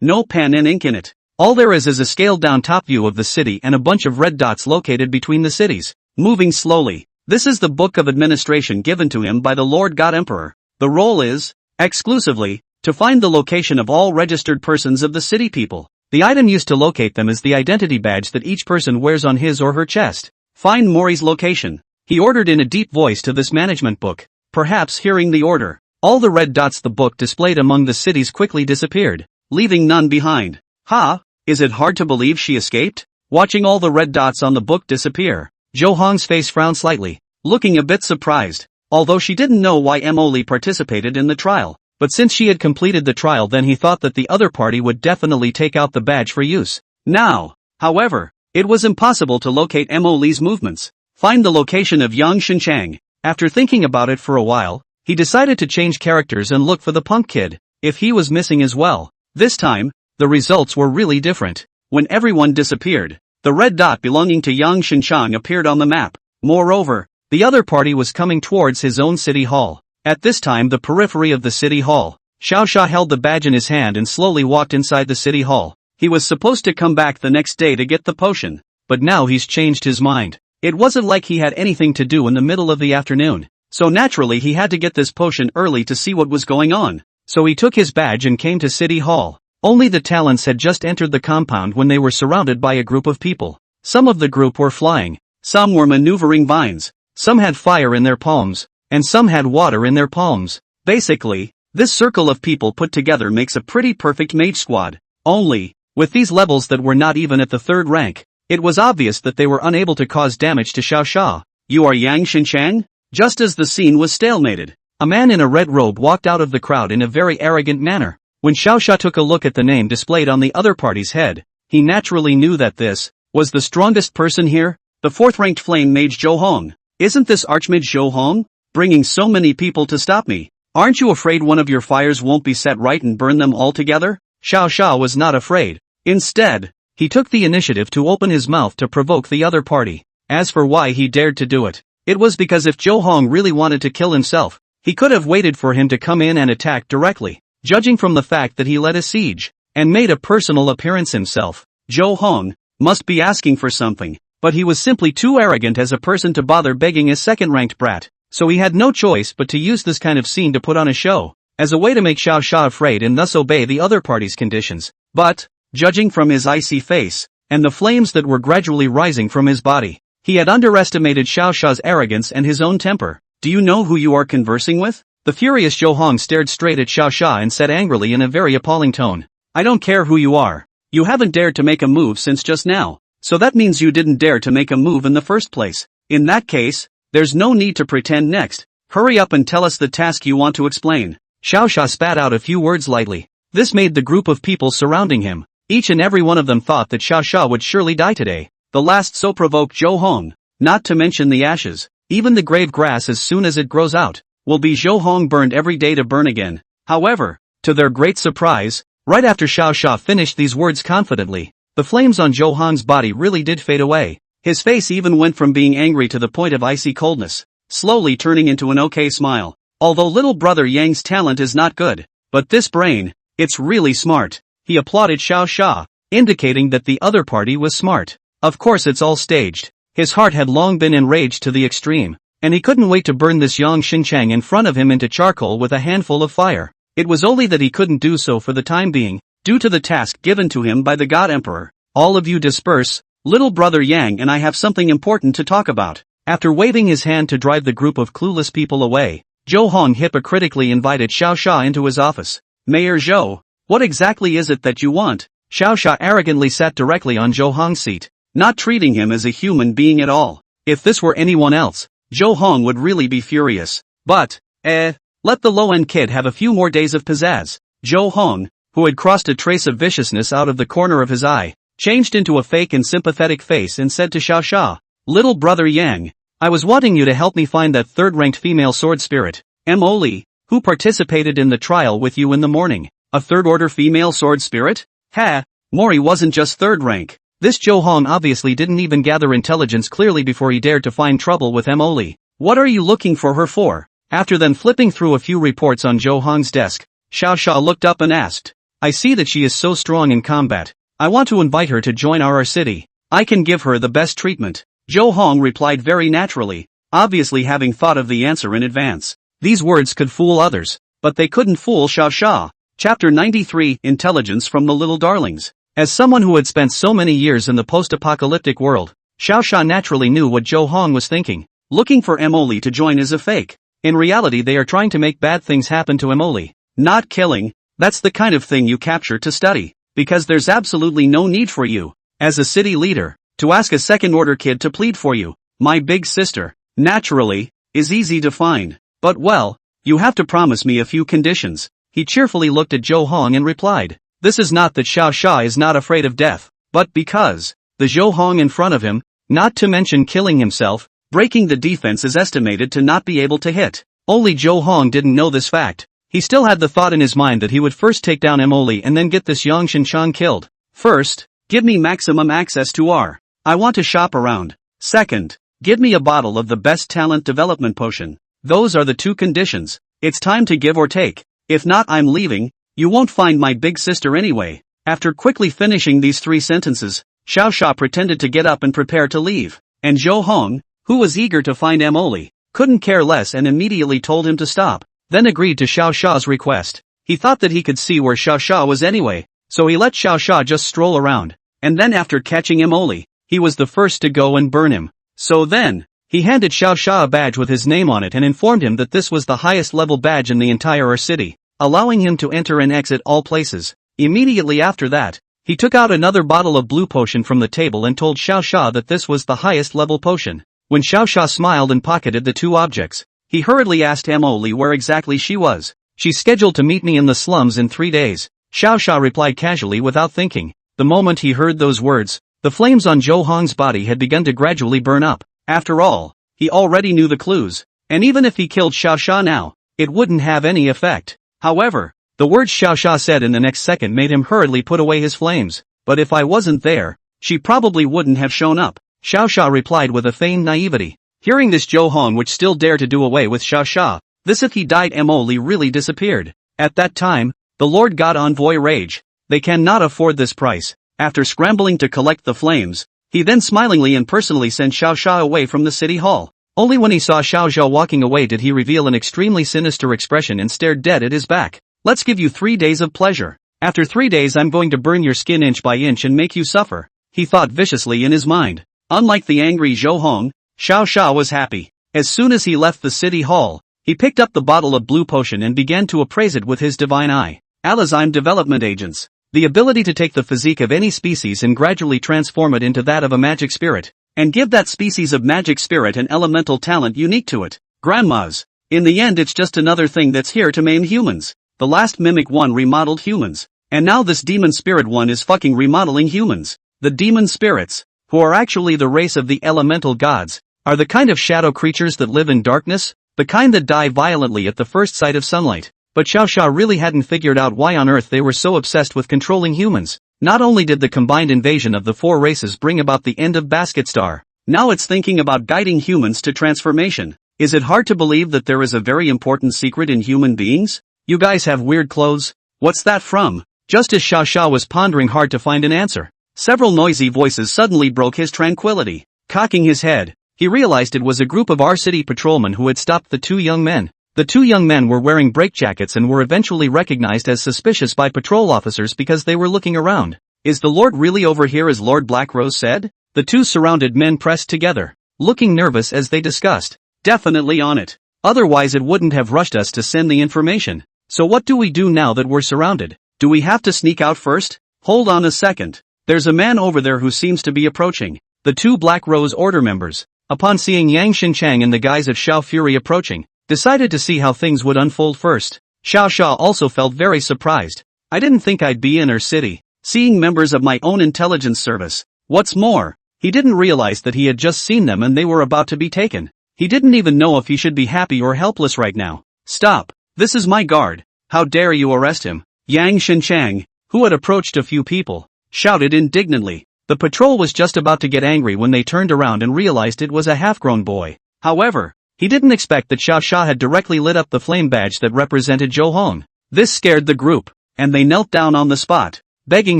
S1: no pen and ink in it. All there is a scaled-down top view of the city and a bunch of red dots located between the cities. Moving slowly, this is the book of administration given to him by the Lord God Emperor. The role is, exclusively, to find the location of all registered persons of the city people. The item used to locate them is the identity badge that each person wears on his or her chest. Find Mori's location, he ordered in a deep voice to this management book. Perhaps hearing the order, all the red dots the book displayed among the cities quickly disappeared, leaving none behind. Ha! Is it hard to believe she escaped? Watching all the red dots on the book disappear, Zhou Hong's face frowned slightly, looking a bit surprised. Although she didn't know why Emily participated in the trial, but since she had completed the trial, then he thought that the other party would definitely take out the badge for use. Now, however, it was impossible to locate Emily's movements. Find the location of Yang Xinchang. After thinking about it for a while, he decided to change characters and look for the punk kid, if he was missing as well. This time, the results were really different. When everyone disappeared, the red dot belonging to Yang Xinchang appeared on the map. Moreover, the other party was coming towards his own city hall. At this time, the periphery of the city hall, Xiao Sha held the badge in his hand and slowly walked inside the city hall. He was supposed to come back the next day to get the potion, but now he's changed his mind. It wasn't like he had anything to do in the middle of the afternoon, so naturally he had to get this potion early to see what was going on. So he took his badge and came to City Hall. Only the talents had just entered the compound when they were surrounded by a group of people. Some of the group were flying, some were maneuvering vines, some had fire in their palms, and some had water in their palms. Basically, this circle of people put together makes a pretty perfect mage squad. Only, with these levels that were not even at the 3rd rank, it was obvious that they were unable to cause damage to Xiao Sha. You are Yang Xinchang? Just as the scene was stalemated, a man in a red robe walked out of the crowd in a very arrogant manner. When Xiao Sha took a look at the name displayed on the other party's head, he naturally knew that this was the strongest person here, the 4th-ranked flame mage Zhou Hong. Isn't this archmage Zhou Hong bringing so many people to stop me? Aren't you afraid one of your fires won't be set right and burn them all together? Xiao Sha was not afraid. Instead, he took the initiative to open his mouth to provoke the other party. As for why he dared to do it, it was because if Zhou Hong really wanted to kill himself, he could have waited for him to come in and attack directly. judging from the fact that he led a siege, and made a personal appearance himself. Zhou Hong must be asking for something, but he was simply too arrogant as a person to bother begging a second-ranked brat, so he had no choice but to use this kind of scene to put on a show, as a way to make Xiao Xia afraid and thus obey the other party's conditions. But, judging from his icy face, and the flames that were gradually rising from his body, he had underestimated Xiao Xia's arrogance and his own temper. Do you know who you are conversing with? The furious Zhou Hong stared straight at Xiao Xia and said angrily in a very appalling tone. I don't care who you are. You haven't dared to make a move since just now, so that means you didn't dare to make a move in the first place. In that case, there's no need to pretend next. Hurry up and tell us the task you want to explain. Xiao Xia spat out a few words lightly. This made the group of people surrounding him. Each and every one of them thought that Xiao Xia would surely die today. The last so provoked Zhou Hong, not to mention the ashes, even the grave grass as soon as it grows out, will be Zhou Hong burned every day to burn again. However, to their great surprise, right after Xiao Xia finished these words confidently, the flames on Zhou Hong's body really did fade away. His face even went from being angry to the point of icy coldness, slowly turning into an okay smile. Although little brother Yang's talent is not good, but this brain, it's really smart. He applauded Xiao Xia, indicating that the other party was smart. Of course it's all staged. His heart had long been enraged to the extreme, and he couldn't wait to burn this young Xinchang in front of him into charcoal with a handful of fire. It was only that he couldn't do so for the time being, due to the task given to him by the God Emperor. All of you disperse, little brother Yang and I have something important to talk about. After waving his hand to drive the group of clueless people away, Zhou Hong hypocritically invited Xiao Xia into his office. Mayor Zhou, what exactly is it that you want? Xiao Xia arrogantly sat directly on Zhou Hong's seat, not treating him as a human being at all. If this were anyone else, Zhou Hong would really be furious. But, let the low-end kid have a few more days of pizzazz. Zhou Hong, who had crossed a trace of viciousness out of the corner of his eye, changed into a fake and sympathetic face and said to Xiao Xia, little brother Yang, I was wanting you to help me find that third-ranked female sword spirit, Mo Li, who participated in the trial with you in the morning. A third-order female sword spirit? Ha! Mori wasn't just third rank. This Zhou Hong obviously didn't even gather intelligence clearly before he dared to find trouble with Mo Li. What are you looking for her for? After then flipping through a few reports on Zhou Hong's desk, Xiao Xia looked up and asked, I see that she is so strong in combat. I want to invite her to join our city. I can give her the best treatment. Zhou Hong replied very naturally, obviously having thought of the answer in advance. These words could fool others, but they couldn't fool Xiao Xia. Chapter 93 Intelligence from the Little Darlings. As someone who had spent so many years in the post-apocalyptic world, Xiao Xia naturally knew what Zhou Hong was thinking. Looking for Mo Li to join is a fake. In reality they are trying to make bad things happen to Mo Li. Not killing, that's the kind of thing you capture to study, because there's absolutely no need for you, as a city leader, to ask a second-order kid to plead for you. My big sister, naturally, is easy to find. But well, you have to promise me a few conditions. He cheerfully looked at Zhou Hong and replied, this is not that Xiao Xia is not afraid of death, but because, the Zhou Hong in front of him, not to mention killing himself, breaking the defense is estimated to not be able to hit. Only Zhou Hong didn't know this fact. He still had the thought in his mind that he would first take down Mo Li and then get this young Xinchang killed. First, give me maximum access to R. I want to shop around. Second, give me a bottle of the best talent development potion. Those are the two conditions. It's time to give or take. If not, I'm leaving. You won't find my big sister anyway. After quickly finishing these 3 sentences, Xiao Xia pretended to get up and prepare to leave. And Zhou Hong, who was eager to find Mo Li, couldn't care less and immediately told him to stop, then agreed to Xiao Xia's request. He thought that he could see where Xiao Xia was anyway, so he let Xiao Xia just stroll around. And then after catching Mo Li, he was the first to go and burn him. So then, he handed Xiao Xia a badge with his name on it and informed him that this was the highest level badge in the entire city, allowing him to enter and exit all places. Immediately after that, he took out another bottle of blue potion from the table and told Xiao Xia that this was the highest level potion. When Xiao Xia smiled and pocketed the 2 objects, he hurriedly asked Mo Li where exactly she was. She's scheduled to meet me in the slums in 3 days. Xiao Xia replied casually without thinking. The moment he heard those words, the flames on Zhou Hong's body had begun to gradually burn up. After all, he already knew the clues, and even if he killed Xiao Xia now, it wouldn't have any effect. However, the words Xiao Xia said in the next second made him hurriedly put away his flames. But if I wasn't there, she probably wouldn't have shown up. Xiao Xia replied with a feigned naivety. Hearing this, Zhou Hong which still dared to do away with Xiao Xia, this if he died Mo Li really disappeared. At that time, The Lord God envoy rage. They cannot afford this price. After scrambling to collect the flames, he then smilingly and personally sent Xiao Xia away from the city hall. Only when he saw Xiao Xia walking away did he reveal an extremely sinister expression and stared dead at his back. Let's give you 3 days of pleasure. After 3 days I'm going to burn your skin inch by inch and make you suffer, he thought viciously in his mind. Unlike the angry Zhou Hong, Xiao Xia was happy. As soon as he left the city hall, he picked up the bottle of blue potion and began to appraise it with his divine eye. Alazime development agents. The ability to take the physique of any species and gradually transform it into that of a magic spirit, and give that species of magic spirit an elemental talent unique to it. Grandmas. In the end it's just another thing that's here to maim humans. The last mimic one remodeled humans. And now this demon spirit one is fucking remodeling humans. The demon spirits, who are actually the race of the elemental gods, are the kind of shadow creatures that live in darkness, the kind that die violently at the first sight of sunlight. But Xiao Xia really hadn't figured out why on earth they were so obsessed with controlling humans. Not only did the combined invasion of the 4 races bring about the end of Basket Star, now it's thinking about guiding humans to transformation. Is it hard to believe that there is a very important secret in human beings? You guys have weird clothes? What's that from? Just as Xiao Xia was pondering hard to find an answer, several noisy voices suddenly broke his tranquility. Cocking his head, he realized it was a group of our city patrolmen who had stopped the 2 young men. The 2 young men were wearing brake jackets and were eventually recognized as suspicious by patrol officers because they were looking around. Is the Lord really over here as Lord Blackrose said? The 2 surrounded men pressed together, looking nervous as they discussed. Definitely on it. Otherwise it wouldn't have rushed us to send the information. So what do we do now that we're surrounded? Do we have to sneak out first? Hold on a second. There's a man over there who seems to be approaching. The 2 Black Rose Order members, upon seeing Yang Xinchang in the guise of Xiao Fury approaching, decided to see how things would unfold first. Xiao Xia also felt very surprised. I didn't think I'd be in her city, seeing members of my own intelligence service. What's more, he didn't realize that he had just seen them and they were about to be taken. He didn't even know if he should be happy or helpless right now. Stop, this is my guard. How dare you arrest him? Yang Xinchang, who had approached a few people, shouted indignantly. The patrol was just about to get angry when they turned around and realized it was a half-grown boy. However, he didn't expect that Xiao Xia had directly lit up the flame badge that represented Zhou Hong. This scared the group, and they knelt down on the spot, begging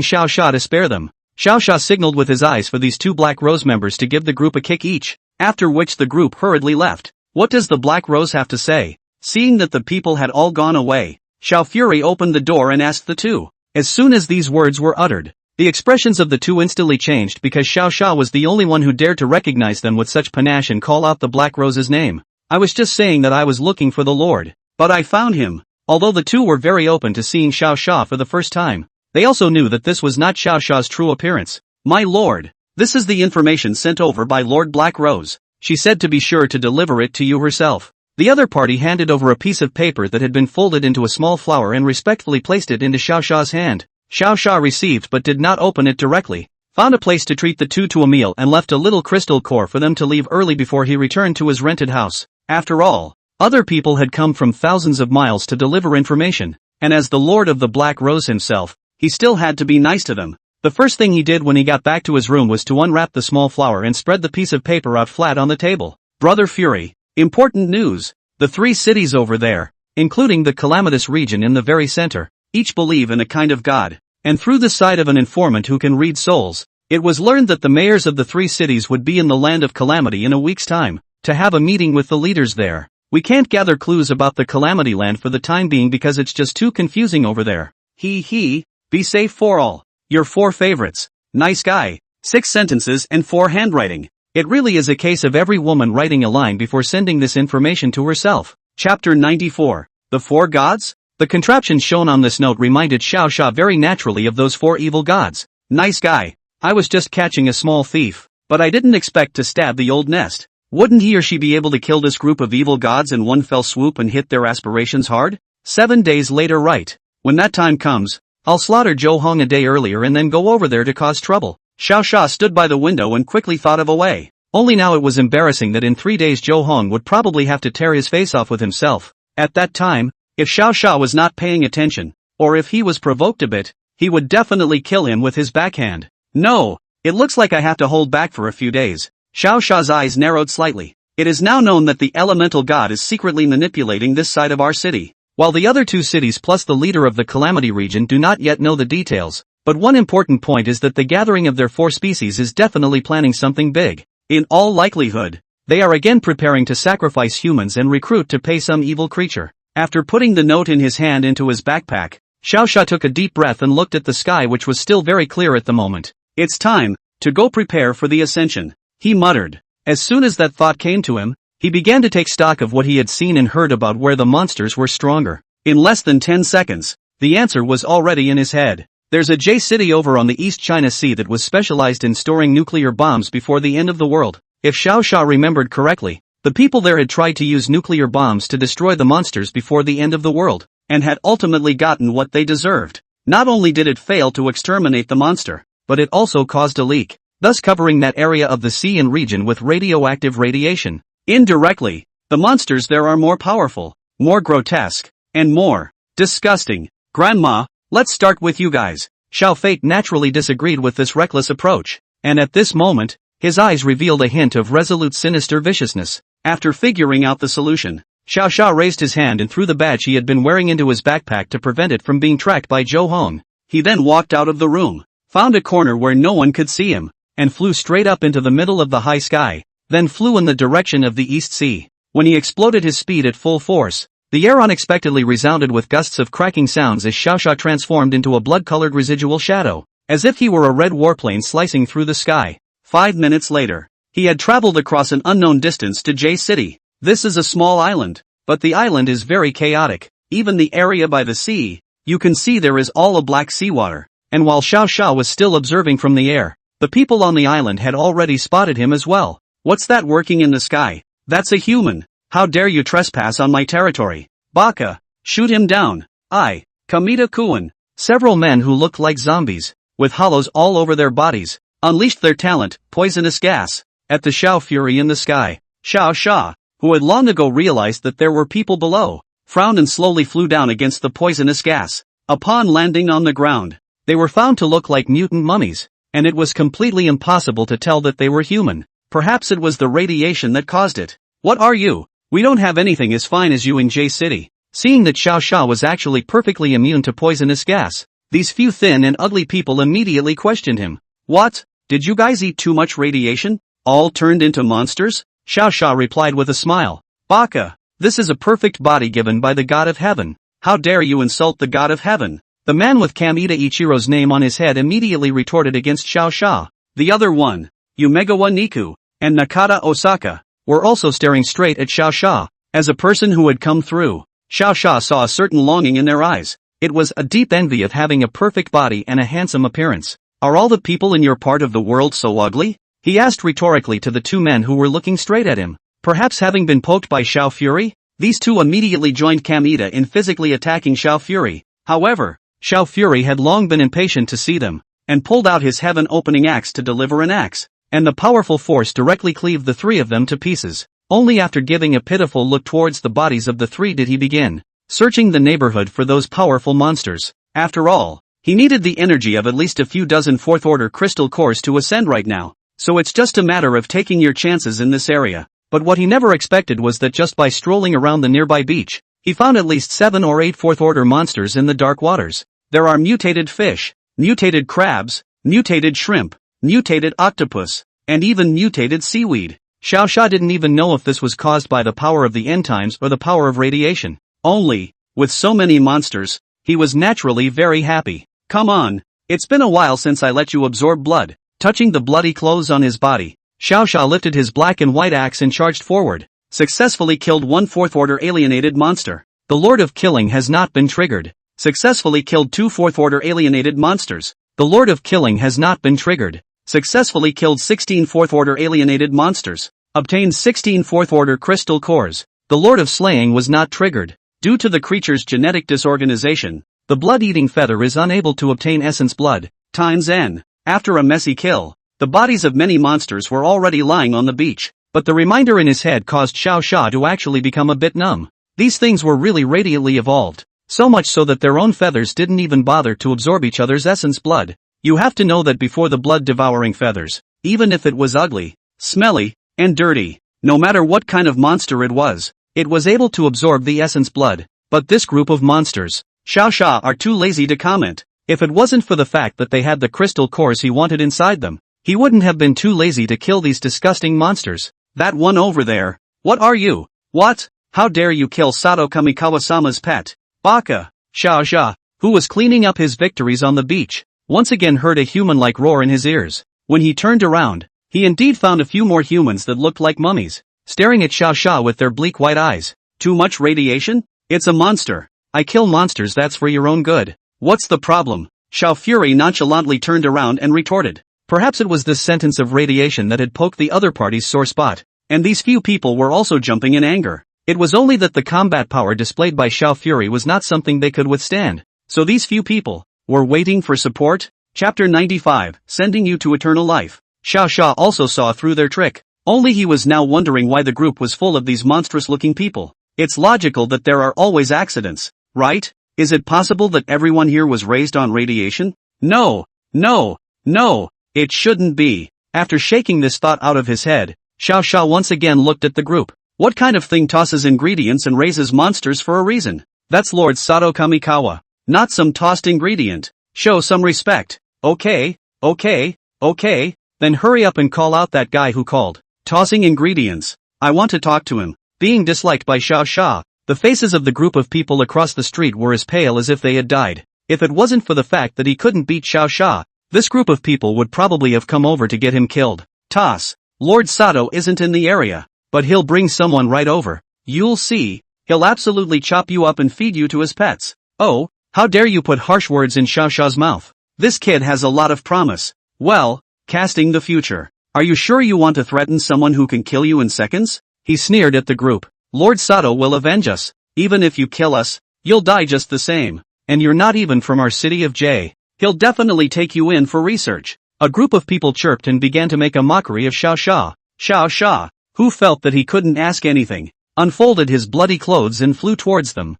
S1: Xiao Xia to spare them. Xiao Xia signaled with his eyes for these 2 Black Rose members to give the group a kick each, after which the group hurriedly left. What does the Black Rose have to say? Seeing that the people had all gone away, Xiao Fury opened the door and asked the 2. As soon as these words were uttered, the expressions of the 2 instantly changed because Xiao Xia was the only one who dared to recognize them with such panache and call out the Black Rose's name. I was just saying that I was looking for the Lord, but I found him. Although the 2 were very open to seeing Xiao Xia for the first time, they also knew that this was not Xiao Xia's true appearance. My lord, this is the information sent over by Lord Black Rose. She said to be sure to deliver it to you herself. The other party handed over a piece of paper that had been folded into a small flower and respectfully placed it into Xiao Xia's hand. Xiao Xia received but did not open it directly, found a place to treat the 2 to a meal and left a little crystal core for them to leave early before he returned to his rented house. After all, other people had come from thousands of miles to deliver information, and as the Lord of the Black Rose himself, he still had to be nice to them. The first thing he did when he got back to his room was to unwrap the small flower and spread the piece of paper out flat on the table. Brother Fury, important news. The 3 cities over there, including the calamitous region in the very center, each believe in a kind of god, and through the side of an informant who can read souls, it was learned that the mayors of the 3 cities would be in the land of calamity in a week's time, to have a meeting with the leaders there. We can't gather clues about the calamity land for the time being because it's just too confusing over there. Be safe for all. Your 4 favorites. Nice guy. 6 sentences and 4 handwriting. It really is a case of every woman writing a line before sending this information to herself. Chapter 94. The 4 gods? The contraption shown on this note reminded Xiao Xia very naturally of those 4 evil gods. Nice guy. I was just catching a small thief, but I didn't expect to stab the old nest. Wouldn't he or she be able to kill this group of evil gods in one fell swoop and hit their aspirations hard? 7 days later, right. When that time comes, I'll slaughter Zhou Hong a day earlier and then go over there to cause trouble. Xiao Xia stood by the window and quickly thought of a way. Only now it was embarrassing that in 3 days Zhou Hong would probably have to tear his face off with himself. At that time, if Xiao Xia was not paying attention, or if he was provoked a bit, he would definitely kill him with his backhand. No, it looks like I have to hold back for a few days. Xiao Xia's eyes narrowed slightly. It is now known that the elemental god is secretly manipulating this side of our city. while the other two cities plus the leader of the Calamity region do not yet know the details. But one important point is that the gathering of their four species is definitely planning something big. In all likelihood, they are again preparing to sacrifice humans and recruit to pay some evil creature. After putting the note in his hand into his backpack, Xiao Sha took a deep breath and looked at the sky, which was still very clear at the moment. It's time to go prepare for the ascension, he muttered. As soon as that thought came to him, he began to take stock of what he had seen and heard about where the monsters were stronger. In less than 10 seconds, the answer was already in his head. There's a J city over on the East China Sea that was specialized in storing nuclear bombs before the end of the world. If Xiao Sha remembered correctly, the people there had tried to use nuclear bombs to destroy the monsters before the end of the world, and had ultimately gotten what they deserved. Not only did it fail to exterminate the monster, but it also caused a leak, thus covering that area of the sea and region with radioactive radiation. Indirectly, the monsters there are more powerful, more grotesque, and more disgusting. Grandma, let's start with you guys. Xiao Fate naturally disagreed with this reckless approach, and at this moment, his eyes revealed a hint of resolute sinister viciousness. After figuring out the solution, Xiao Sha raised his hand and threw the badge he had been wearing into his backpack to prevent it from being tracked by Zhou Hong. He then walked out of the room, found a corner where no one could see him, and flew straight up into the middle of the high sky, then flew in the direction of the East Sea. When he exploded his speed at full force, the air unexpectedly resounded with gusts of cracking sounds as Xiao Sha transformed into a blood-colored residual shadow, as if he were a red warplane slicing through the sky. 5 minutes later, he had traveled across an unknown distance to J City. This is a small island, but the island is very chaotic. Even the area by the sea, you can see there is all a black seawater. And while Xiao Sha was still observing from the air, the people on the island had already spotted him as well. What's that working in the sky? That's a human. How dare you trespass on my territory? Baka, shoot him down. Kamita-kun. Several men who looked like zombies, with hollows all over their bodies, unleashed their talent, poisonous gas, at the Xiao Fury in the sky. Xiao Sha, who had long ago realized that there were people below, frowned and slowly flew down against the poisonous gas. Upon landing on the ground, they were found to look like mutant mummies, and it was completely impossible to tell that they were human. Perhaps it was the radiation that caused it. What are you? We don't have anything as fine as you in J City. Seeing that Xiao Sha was actually perfectly immune to poisonous gas, these few thin and ugly people immediately questioned him. What? Did you guys eat too much radiation? All turned into monsters? Xiao Sha replied with a smile. Baka, this is a perfect body given by the god of heaven. How dare you insult the god of heaven? The man with Kamita Ichiro's name on his head immediately retorted against Xiao Sha. The other one, Umegawa Niku, and Nakata Osaka, were also staring straight at Xiao Sha. As a person who had come through, Xiao Sha saw a certain longing in their eyes. It was a deep envy of having a perfect body and a handsome appearance. Are all the people in your part of the world so ugly? He asked rhetorically to the two men who were looking straight at him. Perhaps having been poked by Xiao Fury? These two immediately joined Kamita in physically attacking Xiao Fury. However, Xiao Fury had long been impatient to see them, and pulled out his heaven-opening axe to deliver an axe, and the powerful force directly cleaved the three of them to pieces. Only after giving a pitiful look towards the bodies of the three did he begin searching the neighborhood for those powerful monsters. After all, he needed the energy of at least a few dozen fourth-order crystal cores to ascend right now, so it's just a matter of taking your chances in this area. But what he never expected was that just by strolling around the nearby beach, he found at least 7 or 8 fourth-order monsters in the dark waters. There are mutated fish, mutated crabs, mutated shrimp, mutated octopus, and even mutated seaweed. Xiao Sha didn't even know if this was caused by the power of the end times or the power of radiation. Only, with so many monsters, he was naturally very happy. Come on, it's been a while since I let you absorb blood. Touching the bloody clothes on his body, Xiao Sha lifted his black and white axe and charged forward, successfully killed one fourth-order alienated monster. The Lord of Killing has not been triggered. Successfully killed 2 fourth-order alienated monsters. The Lord of Killing has not been triggered. Successfully killed 16 fourth-order alienated monsters. Obtained 16 fourth-order crystal cores. The Lord of Slaying was not triggered. Due to the creature's genetic disorganization, the blood-eating feather is unable to obtain essence blood, times n. After a messy kill, the bodies of many monsters were already lying on the beach, but the reminder in his head caused Xiao Sha to actually become a bit numb. These things were really radiantly evolved, so much so that their own feathers didn't even bother to absorb each other's essence blood. You have to know that before the blood-devouring feathers, even if it was ugly, smelly, and dirty, no matter what kind of monster it was able to absorb the essence blood. But this group of monsters, Xiao Xia, are too lazy to comment. If it wasn't for the fact that they had the crystal cores he wanted inside them, he wouldn't have been too lazy to kill these disgusting monsters. That one over there. What are you? What? How dare you kill Sato Kamikawa-sama's pet? Baka. Xiao Xia, who was cleaning up his victories on the beach, once again heard a human-like roar in his ears. When he turned around, he indeed found a few more humans that looked like mummies, staring at Xiao Xia with their bleak white eyes. Too much radiation? It's a monster. I kill monsters, that's for your own good. What's the problem? Xiao Fury nonchalantly turned around and retorted. Perhaps it was this sentence of radiation that had poked the other party's sore spot, and these few people were also jumping in anger. It was only that the combat power displayed by Xiao Fury was not something they could withstand. So these few people were waiting for support? Chapter 95, Sending You to Eternal Life. Xiao Xia also saw through their trick. Only he was now wondering why the group was full of these monstrous-looking people. It's logical that there are always accidents, right? Is it possible that everyone here was raised on radiation? No, no, no, it shouldn't be. After shaking this thought out of his head, Xiao Xia once again looked at the group. What kind of thing tosses ingredients and raises monsters for a reason? That's Lord Sato Kamikawa. Not some tossed ingredient. Show some respect. Okay, then hurry up and call out that guy who called. Tossing ingredients. I want to talk to him. Being disliked by Xiao Xia, the faces of the group of people across the street were as pale as if they had died. If it wasn't for the fact that he couldn't beat Xiao Xia, this group of people would probably have come over to get him killed. Toss. Lord Sato isn't in the area, but he'll bring someone right over. You'll see. He'll absolutely chop you up and feed you to his pets. Oh, how dare you put harsh words in Xiao Xia's mouth? This kid has a lot of promise. Well, casting the future. Are you sure you want to threaten someone who can kill you in seconds? He sneered at the group. Lord Sato will avenge us. Even if you kill us, you'll die just the same. And you're not even from our city of J. He'll definitely take you in for research. A group of people chirped and began to make a mockery of Xiao Xia. Xiao Xia, who felt that he couldn't ask anything, unfolded his bloody clothes and flew towards them.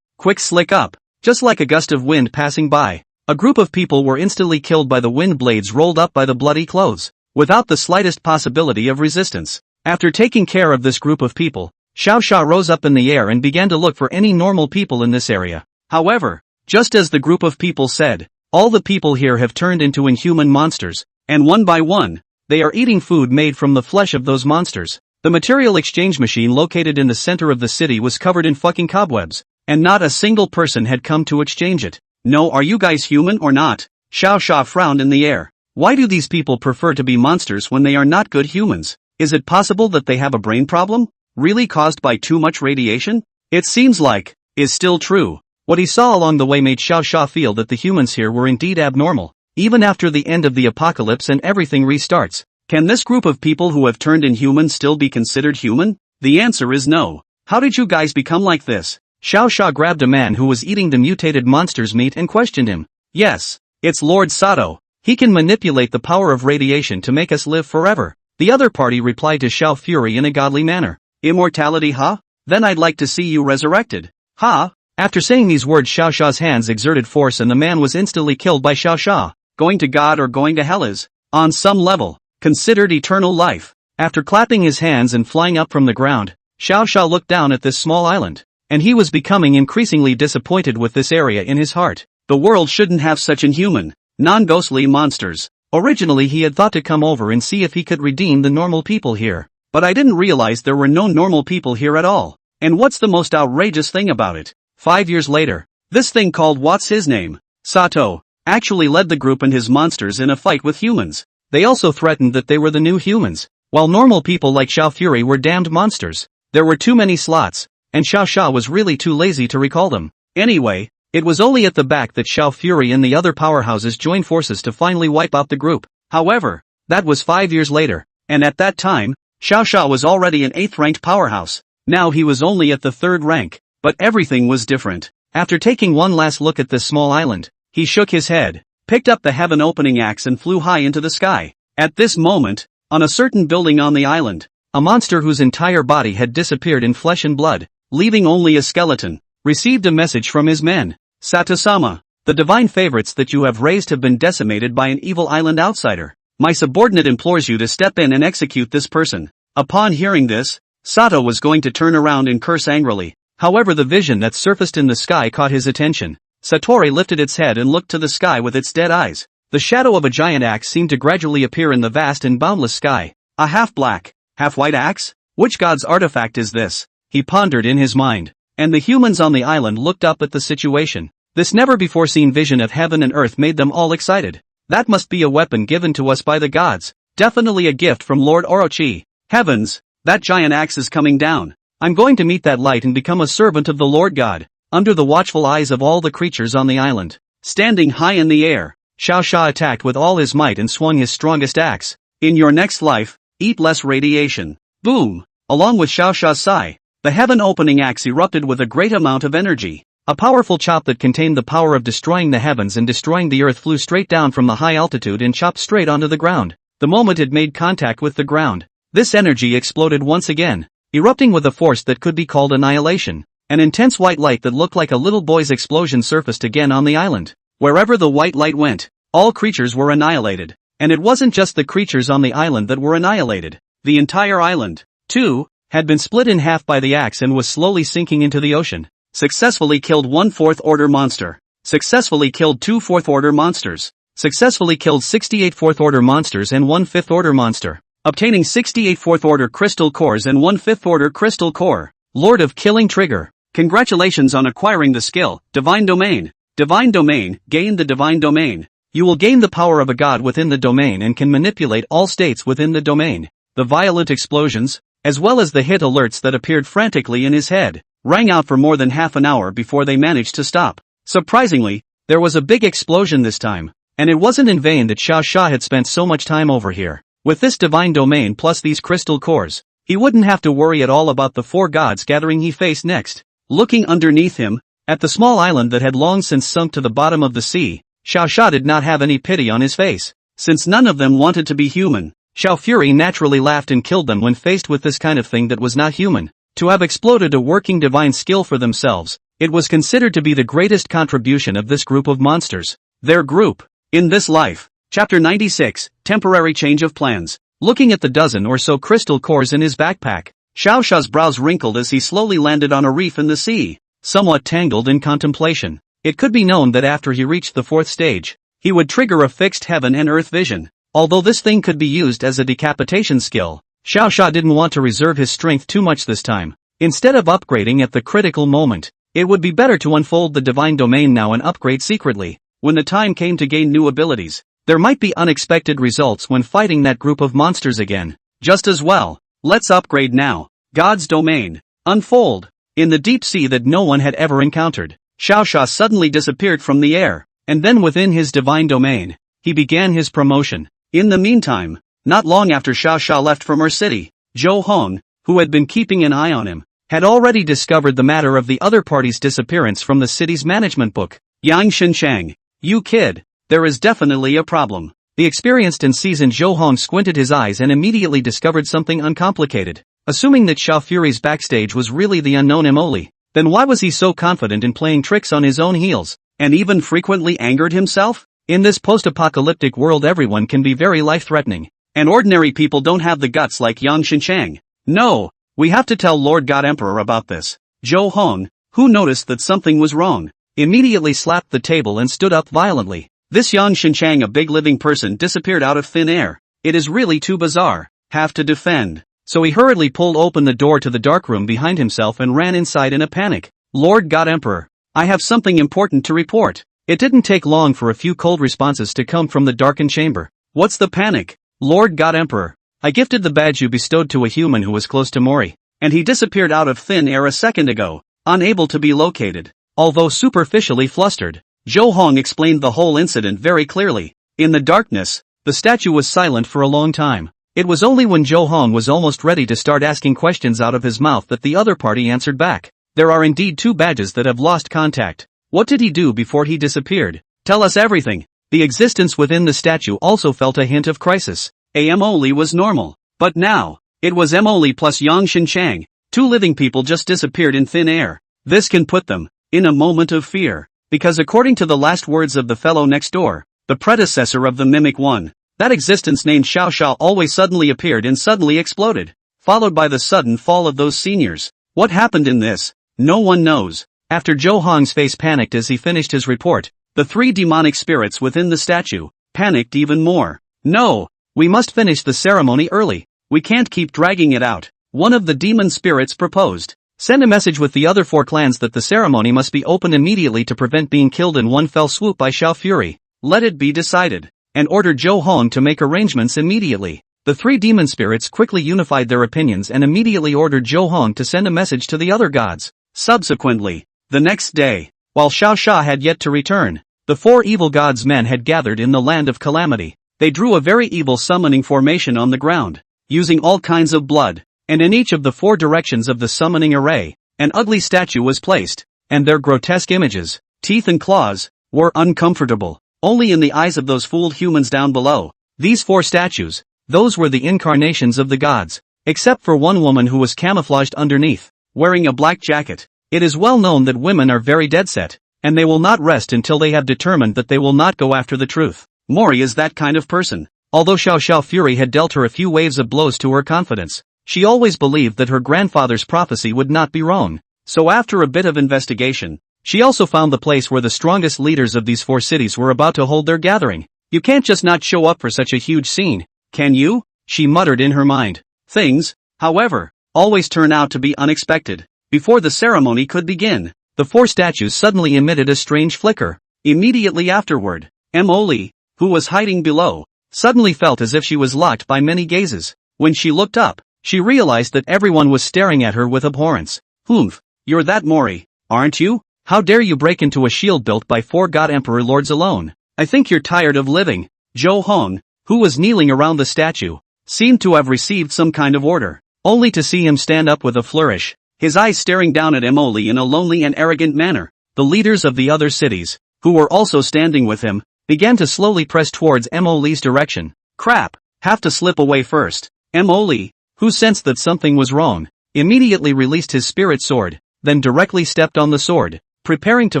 S1: Quick slick up. Just like a gust of wind passing by, a group of people were instantly killed by the wind blades rolled up by the bloody clothes, without the slightest possibility of resistance. After taking care of this group of people, Xiao Xia rose up in the air and began to look for any normal people in this area. However, just as the group of people said, all the people here have turned into inhuman monsters, and one by one, they are eating food made from the flesh of those monsters. The material exchange machine located in the center of the city was covered in fucking cobwebs, and not a single person had come to exchange it. No, are you guys human or not? Xiao Xia frowned in the air. Why do these people prefer to be monsters when they are not good humans? Is it possible that they have a brain problem? Really caused by too much radiation? It seems like, is still true. What he saw along the way made Xiao Xia feel that the humans here were indeed abnormal, even after the end of the apocalypse and everything restarts. Can this group of people who have turned inhuman still be considered human? The answer is no. How did you guys become like this? Xiao Xia grabbed a man who was eating the mutated monster's meat and questioned him. Yes, it's Lord Sato. He can manipulate the power of radiation to make us live forever. The other party replied to Xiao Fury in a godly manner. Immortality, huh? Then I'd like to see you resurrected. Huh? After saying these words, Xiao Xia's hands exerted force and the man was instantly killed by Xiao Xia. Going to God or going to hell is, on some level, considered eternal life. After clapping his hands and flying up from the ground, Xiao Xia looked down at this small island. And he was becoming increasingly disappointed with this area in his heart. The world shouldn't have such inhuman, non-ghostly monsters. Originally he had thought to come over and see if he could redeem the normal people here. But I didn't realize there were no normal people here at all. And what's the most outrageous thing about it? 5 years later, this thing called what's his name? Sato, actually led the group and his monsters in a fight with humans. They also threatened that they were the new humans, while normal people like Xiao Fury were damned monsters. There were too many slots, and Xiao Xia was really too lazy to recall them. Anyway, it was only at the back that Xiao Fury and the other powerhouses joined forces to finally wipe out the group. However, that was 5 years later, and at that time, Xiao Xia was already an 8th-ranked powerhouse. Now he was only at the 3rd rank, but everything was different. After taking one last look at this small island, he shook his head, picked up the heaven-opening axe and flew high into the sky. At this moment, on a certain building on the island, a monster whose entire body had disappeared in flesh and blood, leaving only a skeleton, received a message from his men. Sato-sama, the divine favorites that you have raised have been decimated by an evil island outsider. My subordinate implores you to step in and execute this person. Upon hearing this, Sato was going to turn around and curse angrily, However, the vision that surfaced in the sky caught his attention. Satori lifted its head and looked to the sky with its dead eyes. The shadow of a giant axe seemed to gradually appear in the vast and boundless sky. A half-black, half-white axe? Which god's artifact is this? He pondered in his mind. And the humans on the island looked up at the situation. This never-before-seen vision of heaven and earth made them all excited. That must be a weapon given to us by the gods. Definitely a gift from Lord Orochi. Heavens! That giant axe is coming down. I'm going to meet that light and become a servant of the Lord God. Under the watchful eyes of all the creatures on the island. Standing high in the air, Xiao Sha attacked with all his might and swung his strongest axe. In your next life, eat less radiation. Boom! Along with Xiao Sha's sigh, the heaven-opening axe erupted with a great amount of energy. A powerful chop that contained the power of destroying the heavens and destroying the earth flew straight down from the high altitude and chopped straight onto the ground. The moment it made contact with the ground, this energy exploded once again, erupting with a force that could be called annihilation. An intense white light that looked like a little boy's explosion surfaced again on the island. Wherever the white light went, all creatures were annihilated. And it wasn't just the creatures on the island that were annihilated. The entire island, too, had been split in half by the axe and was slowly sinking into the ocean. Successfully killed one fourth-order monster. Successfully killed two fourth-order monsters. Successfully killed 68 fourth-order monsters and one fifth-order monster. Obtaining 68 fourth-order crystal cores and one fifth-order crystal core. Lord of Killing Trigger. Congratulations on acquiring the skill, Divine Domain. Divine Domain, gain the Divine Domain. You will gain the power of a god within the domain and can manipulate all states within the domain. The violent explosions, as well as the hit alerts that appeared frantically in his head, rang out for more than half an hour before they managed to stop. Surprisingly, there was a big explosion this time, and it wasn't in vain that Xiao Sha had spent so much time over here. With this Divine Domain plus these crystal cores, he wouldn't have to worry at all about the four gods gathering he faced next. Looking underneath him, at the small island that had long since sunk to the bottom of the sea, Xiao Sha did not have any pity on his face. Since none of them wanted to be human, Xiao Fury naturally laughed and killed them when faced with this kind of thing that was not human. To have exploded a working divine skill for themselves, it was considered to be the greatest contribution of this group of monsters. Their group. In this life. Chapter 96, Temporary Change of Plans. Looking at the dozen or so crystal cores in his backpack, Xiao Sha's brows wrinkled as he slowly landed on a reef in the sea, somewhat tangled in contemplation. It could be known that after he reached the fourth stage, he would trigger a fixed heaven and earth vision. Although this thing could be used as a decapitation skill, Xiao Sha didn't want to reserve his strength too much this time. Instead of upgrading at the critical moment, it would be better to unfold the Divine Domain now and upgrade secretly. When the time came to gain new abilities, there might be unexpected results when fighting that group of monsters again. Just as well. Let's upgrade now. God's Domain. Unfold. In the deep sea that no one had ever encountered, Xiao Sha suddenly disappeared from the air, and then within his Divine Domain, he began his promotion. In the meantime, not long after Xiao Sha left from her city, Zhou Hong, who had been keeping an eye on him, had already discovered the matter of the other party's disappearance from the city's management book. Yang Xinchang. You kid. There is definitely a problem. The experienced and seasoned Zhou Hong squinted his eyes and immediately discovered something uncomplicated. Assuming that Xiao Fury's backstage was really the unknown Emoli, then why was he so confident in playing tricks on his own heels, and even frequently angered himself? In this post-apocalyptic world everyone can be very life-threatening, and ordinary people don't have the guts like Yang Xinchang. No, we have to tell Lord God Emperor about this. Zhou Hong, who noticed that something was wrong, immediately slapped the table and stood up violently. This Yang Xinchang, a big living person, disappeared out of thin air. It is really too bizarre. Have to defend. So he hurriedly pulled open the door to the darkroom behind himself and ran inside in a panic. Lord God Emperor, I have something important to report. It didn't take long for a few cold responses to come from the darkened chamber. What's the panic? Lord God Emperor, I gifted the badge you bestowed to a human who was close to Mori, and he disappeared out of thin air a second ago, unable to be located. Although superficially flustered, Zhou Hong explained the whole incident very clearly. In the darkness, the statue was silent for a long time. It was only when Zhou Hong was almost ready to start asking questions out of his mouth that the other party answered back. There are indeed two badges that have lost contact. What did he do before he disappeared? Tell us everything. The existence within the statue also felt a hint of crisis. Emoli was normal. But now, it was Emoli plus Yang Xinchang. Two living people just disappeared in thin air. This can put them in a moment of fear. Because according to the last words of the fellow next door, the predecessor of the Mimic One, that existence named Xiao Sha always suddenly appeared and suddenly exploded, followed by the sudden fall of those seniors. What happened in this? No one knows. After Zhou Hong's face panicked as he finished his report, the three demonic spirits within the statue panicked even more. No! We must finish the ceremony early. We can't keep dragging it out. One of the demon spirits proposed. Send a message with the other 4 clans that the ceremony must be opened immediately to prevent being killed in one fell swoop by Xiao Fury. Let it be decided. And order Zhou Hong to make arrangements immediately. The 3 demon spirits quickly unified their opinions and immediately ordered Zhou Hong to send a message to the other gods. Subsequently, the next day, while Xiao Sha had yet to return, the 4 evil gods' men had gathered in the land of calamity. They drew a very evil summoning formation on the ground, using all kinds of blood, and in each of the 4 directions of the summoning array, an ugly statue was placed, and their grotesque images, teeth and claws, were uncomfortable, only in the eyes of those fooled humans down below. These 4 statues, those were the incarnations of the gods, except for one woman who was camouflaged underneath, wearing a black jacket. It is well known that women are very dead-set, and they will not rest until they have determined that they will not go after the truth. Mori is that kind of person. Although Xiao Fury had dealt her a few waves of blows to her confidence, she always believed that her grandfather's prophecy would not be wrong. So after a bit of investigation, she also found the place where the strongest leaders of these 4 cities were about to hold their gathering. You can't just not show up for such a huge scene, can you? She muttered in her mind. Things, however, always turn out to be unexpected. Before the ceremony could begin, the 4 statues suddenly emitted a strange flicker. Immediately afterward, Emily, who was hiding below, suddenly felt as if she was locked by many gazes. When she looked up, she realized that everyone was staring at her with abhorrence. Humph, you're that Mori, aren't you? How dare you break into a shield built by 4 god emperor lords alone? I think you're tired of living. Zhou Hong, who was kneeling around the statue, seemed to have received some kind of order, only to see him stand up with a flourish, his eyes staring down at Emily in a lonely and arrogant manner. The leaders of the other cities, who were also standing with him, began to slowly press towards Emily's direction. Crap, have to slip away first. Emily, who sensed that something was wrong, immediately released his spirit sword, then directly stepped on the sword, preparing to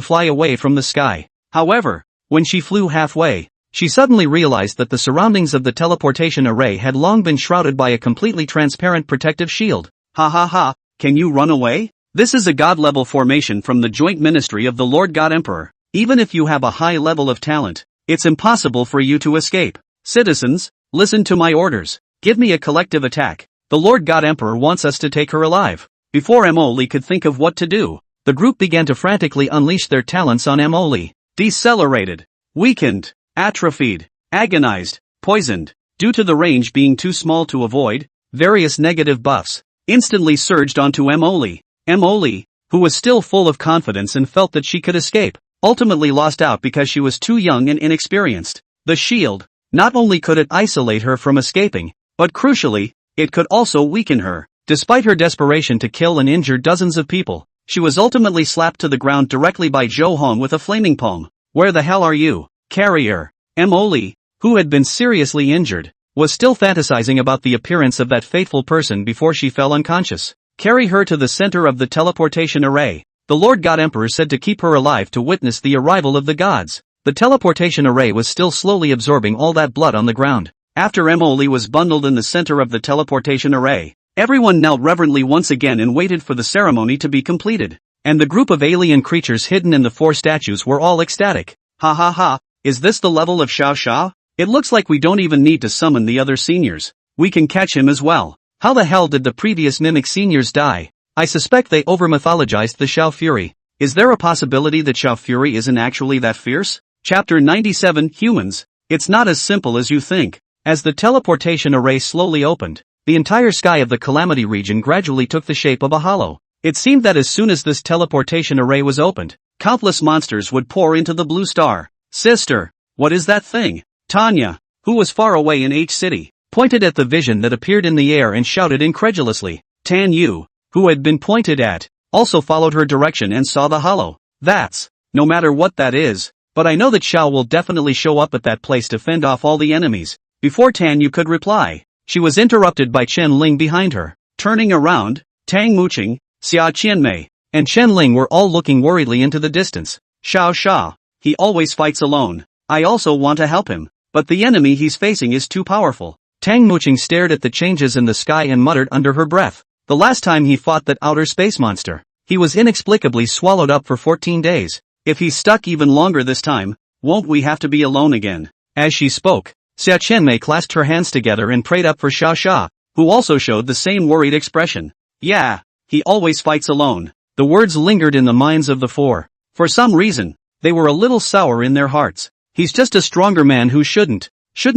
S1: fly away from the sky. However, when she flew halfway, she suddenly realized that the surroundings of the teleportation array had long been shrouded by a completely transparent protective shield. Ha ha ha, can you run away? This is a god-level formation from the joint ministry of the Lord God Emperor. Even if you have a high level of talent, it's impossible for you to escape. Citizens, listen to my orders. Give me a collective attack. The Lord God Emperor wants us to take her alive. Before Emily could think of what to do, the group began to frantically unleash their talents on Emily. Decelerated, weakened, atrophied, agonized, poisoned, due to the range being too small to avoid, various negative buffs instantly surged onto Emily. Emily, who was still full of confidence and felt that she could escape, ultimately lost out because she was too young and inexperienced. The shield, not only could it isolate her from escaping, but crucially, it could also weaken her. Despite her desperation to kill and injure dozens of people, she was ultimately slapped to the ground directly by Zhou Hong with a flaming palm. Where the hell are you, carrier? Emily, who had been seriously injured, was still fantasizing about the appearance of that fateful person before she fell unconscious. Carry her to the center of the teleportation array. The Lord God Emperor said to keep her alive to witness the arrival of the gods. The teleportation array was still slowly absorbing all that blood on the ground. After Emily was bundled in the center of the teleportation array, everyone knelt reverently once again and waited for the ceremony to be completed. And the group of alien creatures hidden in the 4 statues were all ecstatic. Ha ha ha, is this the level of Xiao Sha? It looks like we don't even need to summon the other seniors. We can catch him as well. How the hell did the previous mimic seniors die? I suspect they over-mythologized the Xiao Fury. Is there a possibility that Xiao Fury isn't actually that fierce? Chapter 97 Humans. It's not as simple as you think. As the teleportation array slowly opened, the entire sky of the Calamity region gradually took the shape of a hollow. It seemed that as soon as this teleportation array was opened, countless monsters would pour into the blue star. Sister, what is that thing? Tanya, who was far away in H City, pointed at the vision that appeared in the air and shouted incredulously. Tan Yu, who had been pointed at, also followed her direction and saw the hollow. That's, no matter what that is, but I know that Xiao will definitely show up at that place to fend off all the enemies. Before Tan Yu could reply, she was interrupted by Chen Ling behind her. Turning around, Tang Muqing, Xia Qianmei, and Chen Ling were all looking worriedly into the distance. Xiao Sha, he always fights alone. I also want to help him, but the enemy he's facing is too powerful. Tang Muqing stared at the changes in the sky and muttered under her breath. The last time he fought that outer space monster, He was inexplicably swallowed up for 14 days. If he's stuck even longer this time, won't we have to be alone again? As she spoke, Xia Qianmei clasped her hands together and prayed up for Xiao Xia, who also showed the same worried expression. Yeah, he always fights alone. The words lingered in the minds of the four. For some reason, they were a little sour in their hearts. He's just a stronger man who shouldn't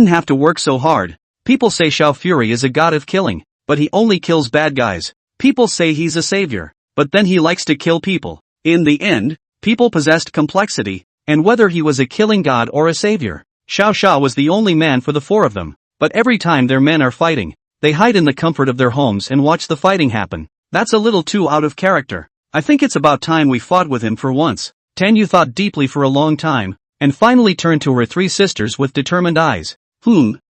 S1: have to work so hard. People say Xiao Fury is a god of killing, but he only kills bad guys. People say he's a savior, but then he likes to kill people. In the end, people possessed complexity, and whether he was a killing god or a savior, Xiao Xia was the only man for the four of them. But every time their men are fighting, they hide in the comfort of their homes and watch the fighting happen. That's a little too out of character. I think it's about time we fought with him for once. Tanyu thought deeply for a long time, and finally turned to her three sisters with determined eyes.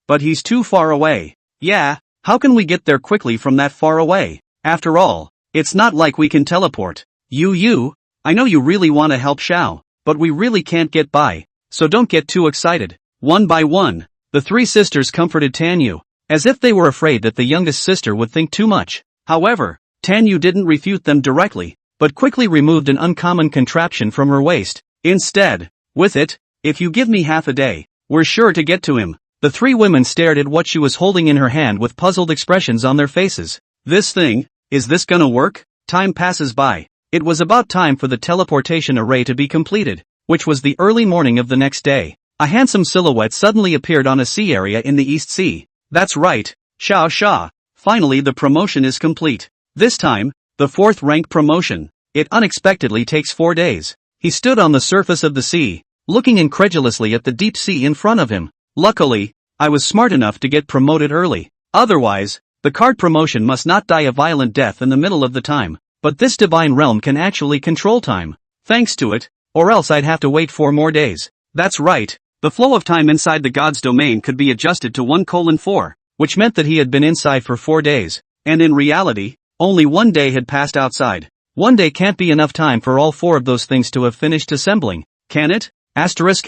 S1: But he's too far away. Yeah, how can we get there quickly from that far away? After all, it's not like we can teleport. I know you really want to help Xiao, but we really can't get by, so don't get too excited. One by one, the three sisters comforted Tanyu, as if they were afraid that the youngest sister would think too much. However, Tanyu didn't refute them directly, but quickly removed an uncommon contraption from her waist. Instead, with it, if you give me half a day, we're sure to get to him. The three women stared at what she was holding in her hand with puzzled expressions on their faces. This thing, is this gonna work? Time passes by. It was about time for the teleportation array to be completed, which was the early morning of the next day. A handsome silhouette suddenly appeared on a sea area in the East Sea. That's right, Xiao Xia. Finally the promotion is complete. This time, the 4th rank promotion. It unexpectedly takes 4 days. He stood on the surface of the sea, looking incredulously at the deep sea in front of him. Luckily, I was smart enough to get promoted early. Otherwise, the card promotion must not die a violent death in the middle of the time. But this divine realm can actually control time. Thanks to it, or else I'd have to wait 4 more days. That's right, the flow of time inside the god's domain could be adjusted to 1:4, which meant that he had been inside for 4 days. And in reality, only 1 day had passed outside. 1 day can't be enough time for all 4 of those things to have finished assembling, can it? Asterisk.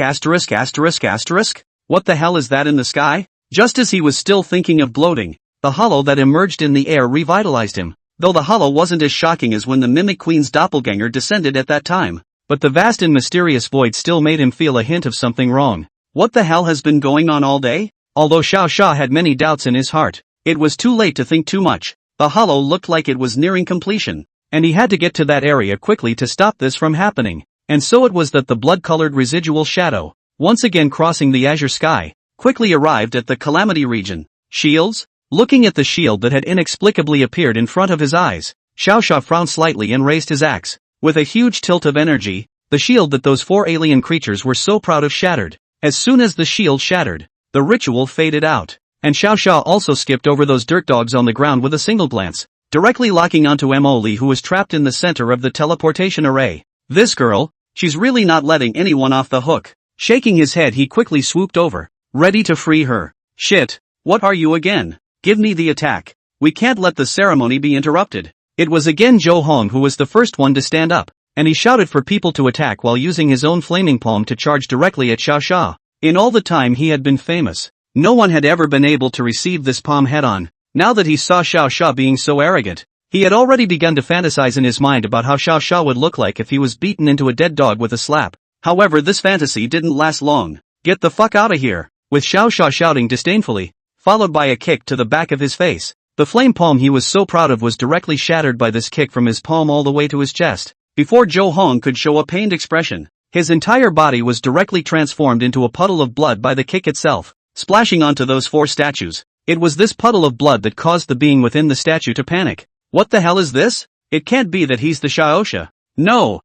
S1: What the hell is that in the sky? Just as he was still thinking of gloating, the hollow that emerged in the air revitalized him. Though the hollow wasn't as shocking as when the Mimic Queen's doppelganger descended at that time, but the vast and mysterious void still made him feel a hint of something wrong. What the hell has been going on all day? Although Xiao Xia had many doubts in his heart, it was too late to think too much. The hollow looked like it was nearing completion, and he had to get to that area quickly to stop this from happening. And so it was that the blood-colored residual shadow, once again crossing the azure sky, quickly arrived at the Calamity region. Shields? Looking at the shield that had inexplicably appeared in front of his eyes, Xiao Xia frowned slightly and raised his axe. With a huge tilt of energy, the shield that those 4 alien creatures were so proud of shattered. As soon as the shield shattered, the ritual faded out, and Xiao Xia also skipped over those dirt dogs on the ground with a single glance, directly locking onto Mo Li, who was trapped in the center of the teleportation array. This girl, she's really not letting anyone off the hook. Shaking his head, he quickly swooped over, ready to free her. Shit, what are you again? Give me the attack. We can't let the ceremony be interrupted. It was again Zhou Hong who was the first one to stand up, and he shouted for people to attack while using his own flaming palm to charge directly at Xiao Xia. In all the time he had been famous, no one had ever been able to receive this palm head-on. Now that he saw Xiao Xia being so arrogant, he had already begun to fantasize in his mind about how Xiao Xia would look like if he was beaten into a dead dog with a slap. However, this fantasy didn't last long. Get the fuck out of here, with Xiao Xia shouting disdainfully, followed by a kick to the back of his face. The flame palm he was so proud of was directly shattered by this kick from his palm all the way to his chest. Before Zhou Hong could show a pained expression, his entire body was directly transformed into a puddle of blood by the kick itself, splashing onto those 4 statues. It was this puddle of blood that caused the being within the statue to panic. What the hell is this? It can't be that he's the Xiaoxia. No,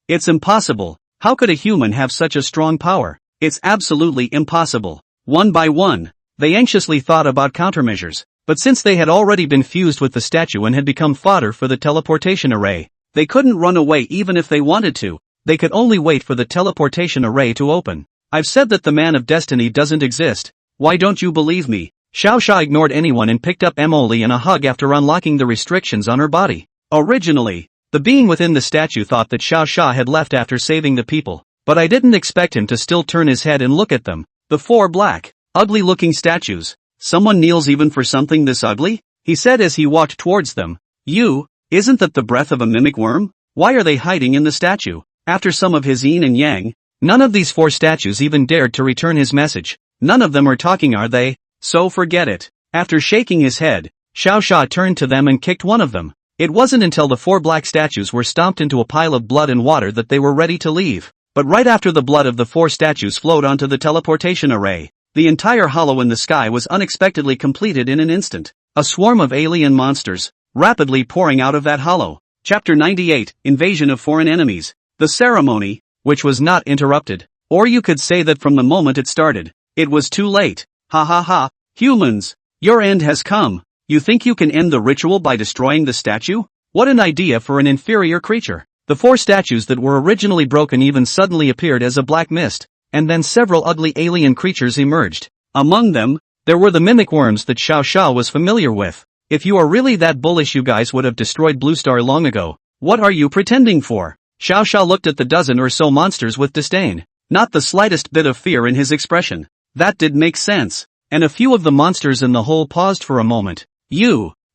S1: it's impossible. How could a human have such a strong power? It's absolutely impossible. One by one, they anxiously thought about countermeasures, but since they had already been fused with the statue and had become fodder for the teleportation array, they couldn't run away even if they wanted to. They could only wait for the teleportation array to open. I've said that the man of destiny doesn't exist. Why don't you believe me? Xiao Xia ignored anyone and picked up Mo Li in a hug after unlocking the restrictions on her body. Originally, the being within the statue thought that Xiao Xia had left after saving the people, but I didn't expect him to still turn his head and look at them. The 4 black, ugly-looking statues. Someone kneels even for something this ugly? He said as he walked towards them. Isn't that the breath of a mimic worm? Why are they hiding in the statue? After some of his yin and yang, none of these 4 statues even dared to return his message. None of them are talking, are they? So forget it. After shaking his head, Xiao Sha turned to them and kicked one of them. It wasn't until the 4 black statues were stomped into a pile of blood and water that they were ready to leave. But right after the blood of the 4 statues flowed onto the teleportation array, the entire hollow in the sky was unexpectedly completed in an instant. A swarm of alien monsters, rapidly pouring out of that hollow. Chapter 98, Invasion of Foreign Enemies. The ceremony, which was not interrupted. Or you could say that from the moment it started, it was too late. Ha ha ha, humans! Your end has come. You think you can end the ritual by destroying the statue? What an idea for an inferior creature. The 4 statues that were originally broken even suddenly appeared as a black mist, and then several ugly alien creatures emerged. Among them, there were the mimic worms that Xiao Sha was familiar with. If you are really that bullish, you guys would have destroyed Blue Star long ago. What are you pretending for? Xiao Sha looked at the dozen or so monsters with disdain. Not the slightest bit of fear in his expression. That did make sense. And a few of the monsters in the hole paused for a moment.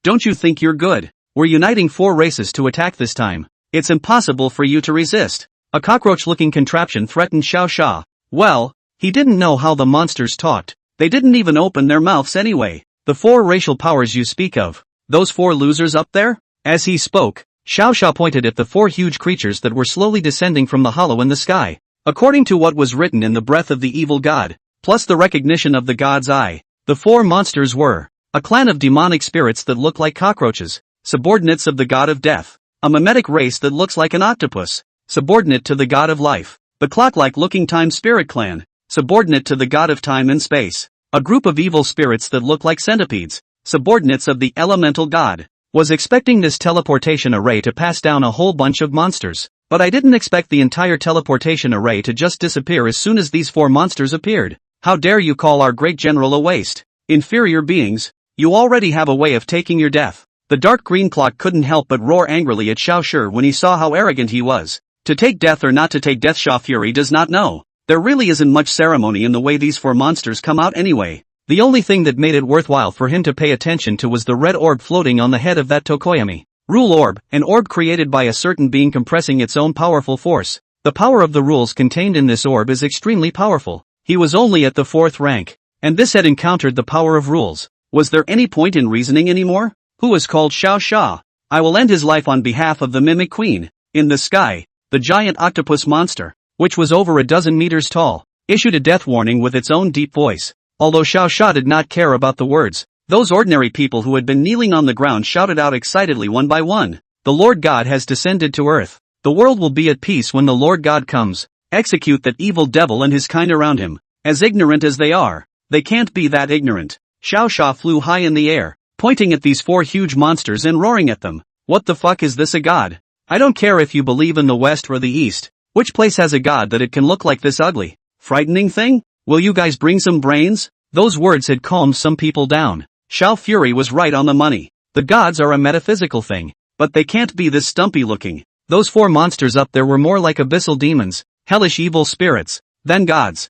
S1: Don't you think you're good? We're uniting 4 races to attack this time. It's impossible for you to resist. A cockroach-looking contraption threatened Xiao Sha. Well, he didn't know how the monsters talked. They didn't even open their mouths anyway. The 4 racial powers you speak of. Those 4 losers up there? As he spoke, Xiao Sha pointed at the 4 huge creatures that were slowly descending from the hollow in the sky. According to what was written in the breath of the evil god, plus the recognition of the god's eye, the 4 monsters were a clan of demonic spirits that look like cockroaches, subordinates of the god of death, a mimetic race that looks like an octopus, subordinate to the god of life, the clock-like looking time spirit clan, subordinate to the god of time and space, a group of evil spirits that look like centipedes, subordinates of the elemental god. Was expecting this teleportation array to pass down a whole bunch of monsters, but I didn't expect the entire teleportation array to just disappear as soon as these 4 monsters appeared. How dare you call our great general a waste? Inferior beings, you already have a way of taking your death. The dark green clock couldn't help but roar angrily at Xiao Shi when he saw how arrogant he was. To take death or not to take death, Xia Fury does not know. There really isn't much ceremony in the way these 4 monsters come out anyway. The only thing that made it worthwhile for him to pay attention to was the red orb floating on the head of that Tokoyami. Rule orb, an orb created by a certain being compressing its own powerful force. The power of the rules contained in this orb is extremely powerful. He was only at the 4th rank, and this had encountered the power of rules. Was there any point in reasoning anymore? Who is called Xiao Sha? I will end his life on behalf of the Mimic Queen. In the sky, the giant octopus monster, which was over a dozen meters tall, issued a death warning with its own deep voice. Although Xiao Sha did not care about the words, those ordinary people who had been kneeling on the ground shouted out excitedly one by one. The Lord God has descended to earth. The world will be at peace when the Lord God comes. Execute that evil devil and his kind around him. As ignorant as they are, they can't be that ignorant. Xiao Sha flew high in the air, pointing at these 4 huge monsters and roaring at them. What the fuck is this, a god? I don't care if you believe in the West or the East. Which place has a god that it can look like this ugly, frightening thing? Will you guys bring some brains? Those words had calmed some people down. Xiao Fury was right on the money. The gods are a metaphysical thing, but they can't be this stumpy looking. Those 4 monsters up there were more like abyssal demons, hellish evil spirits, than gods.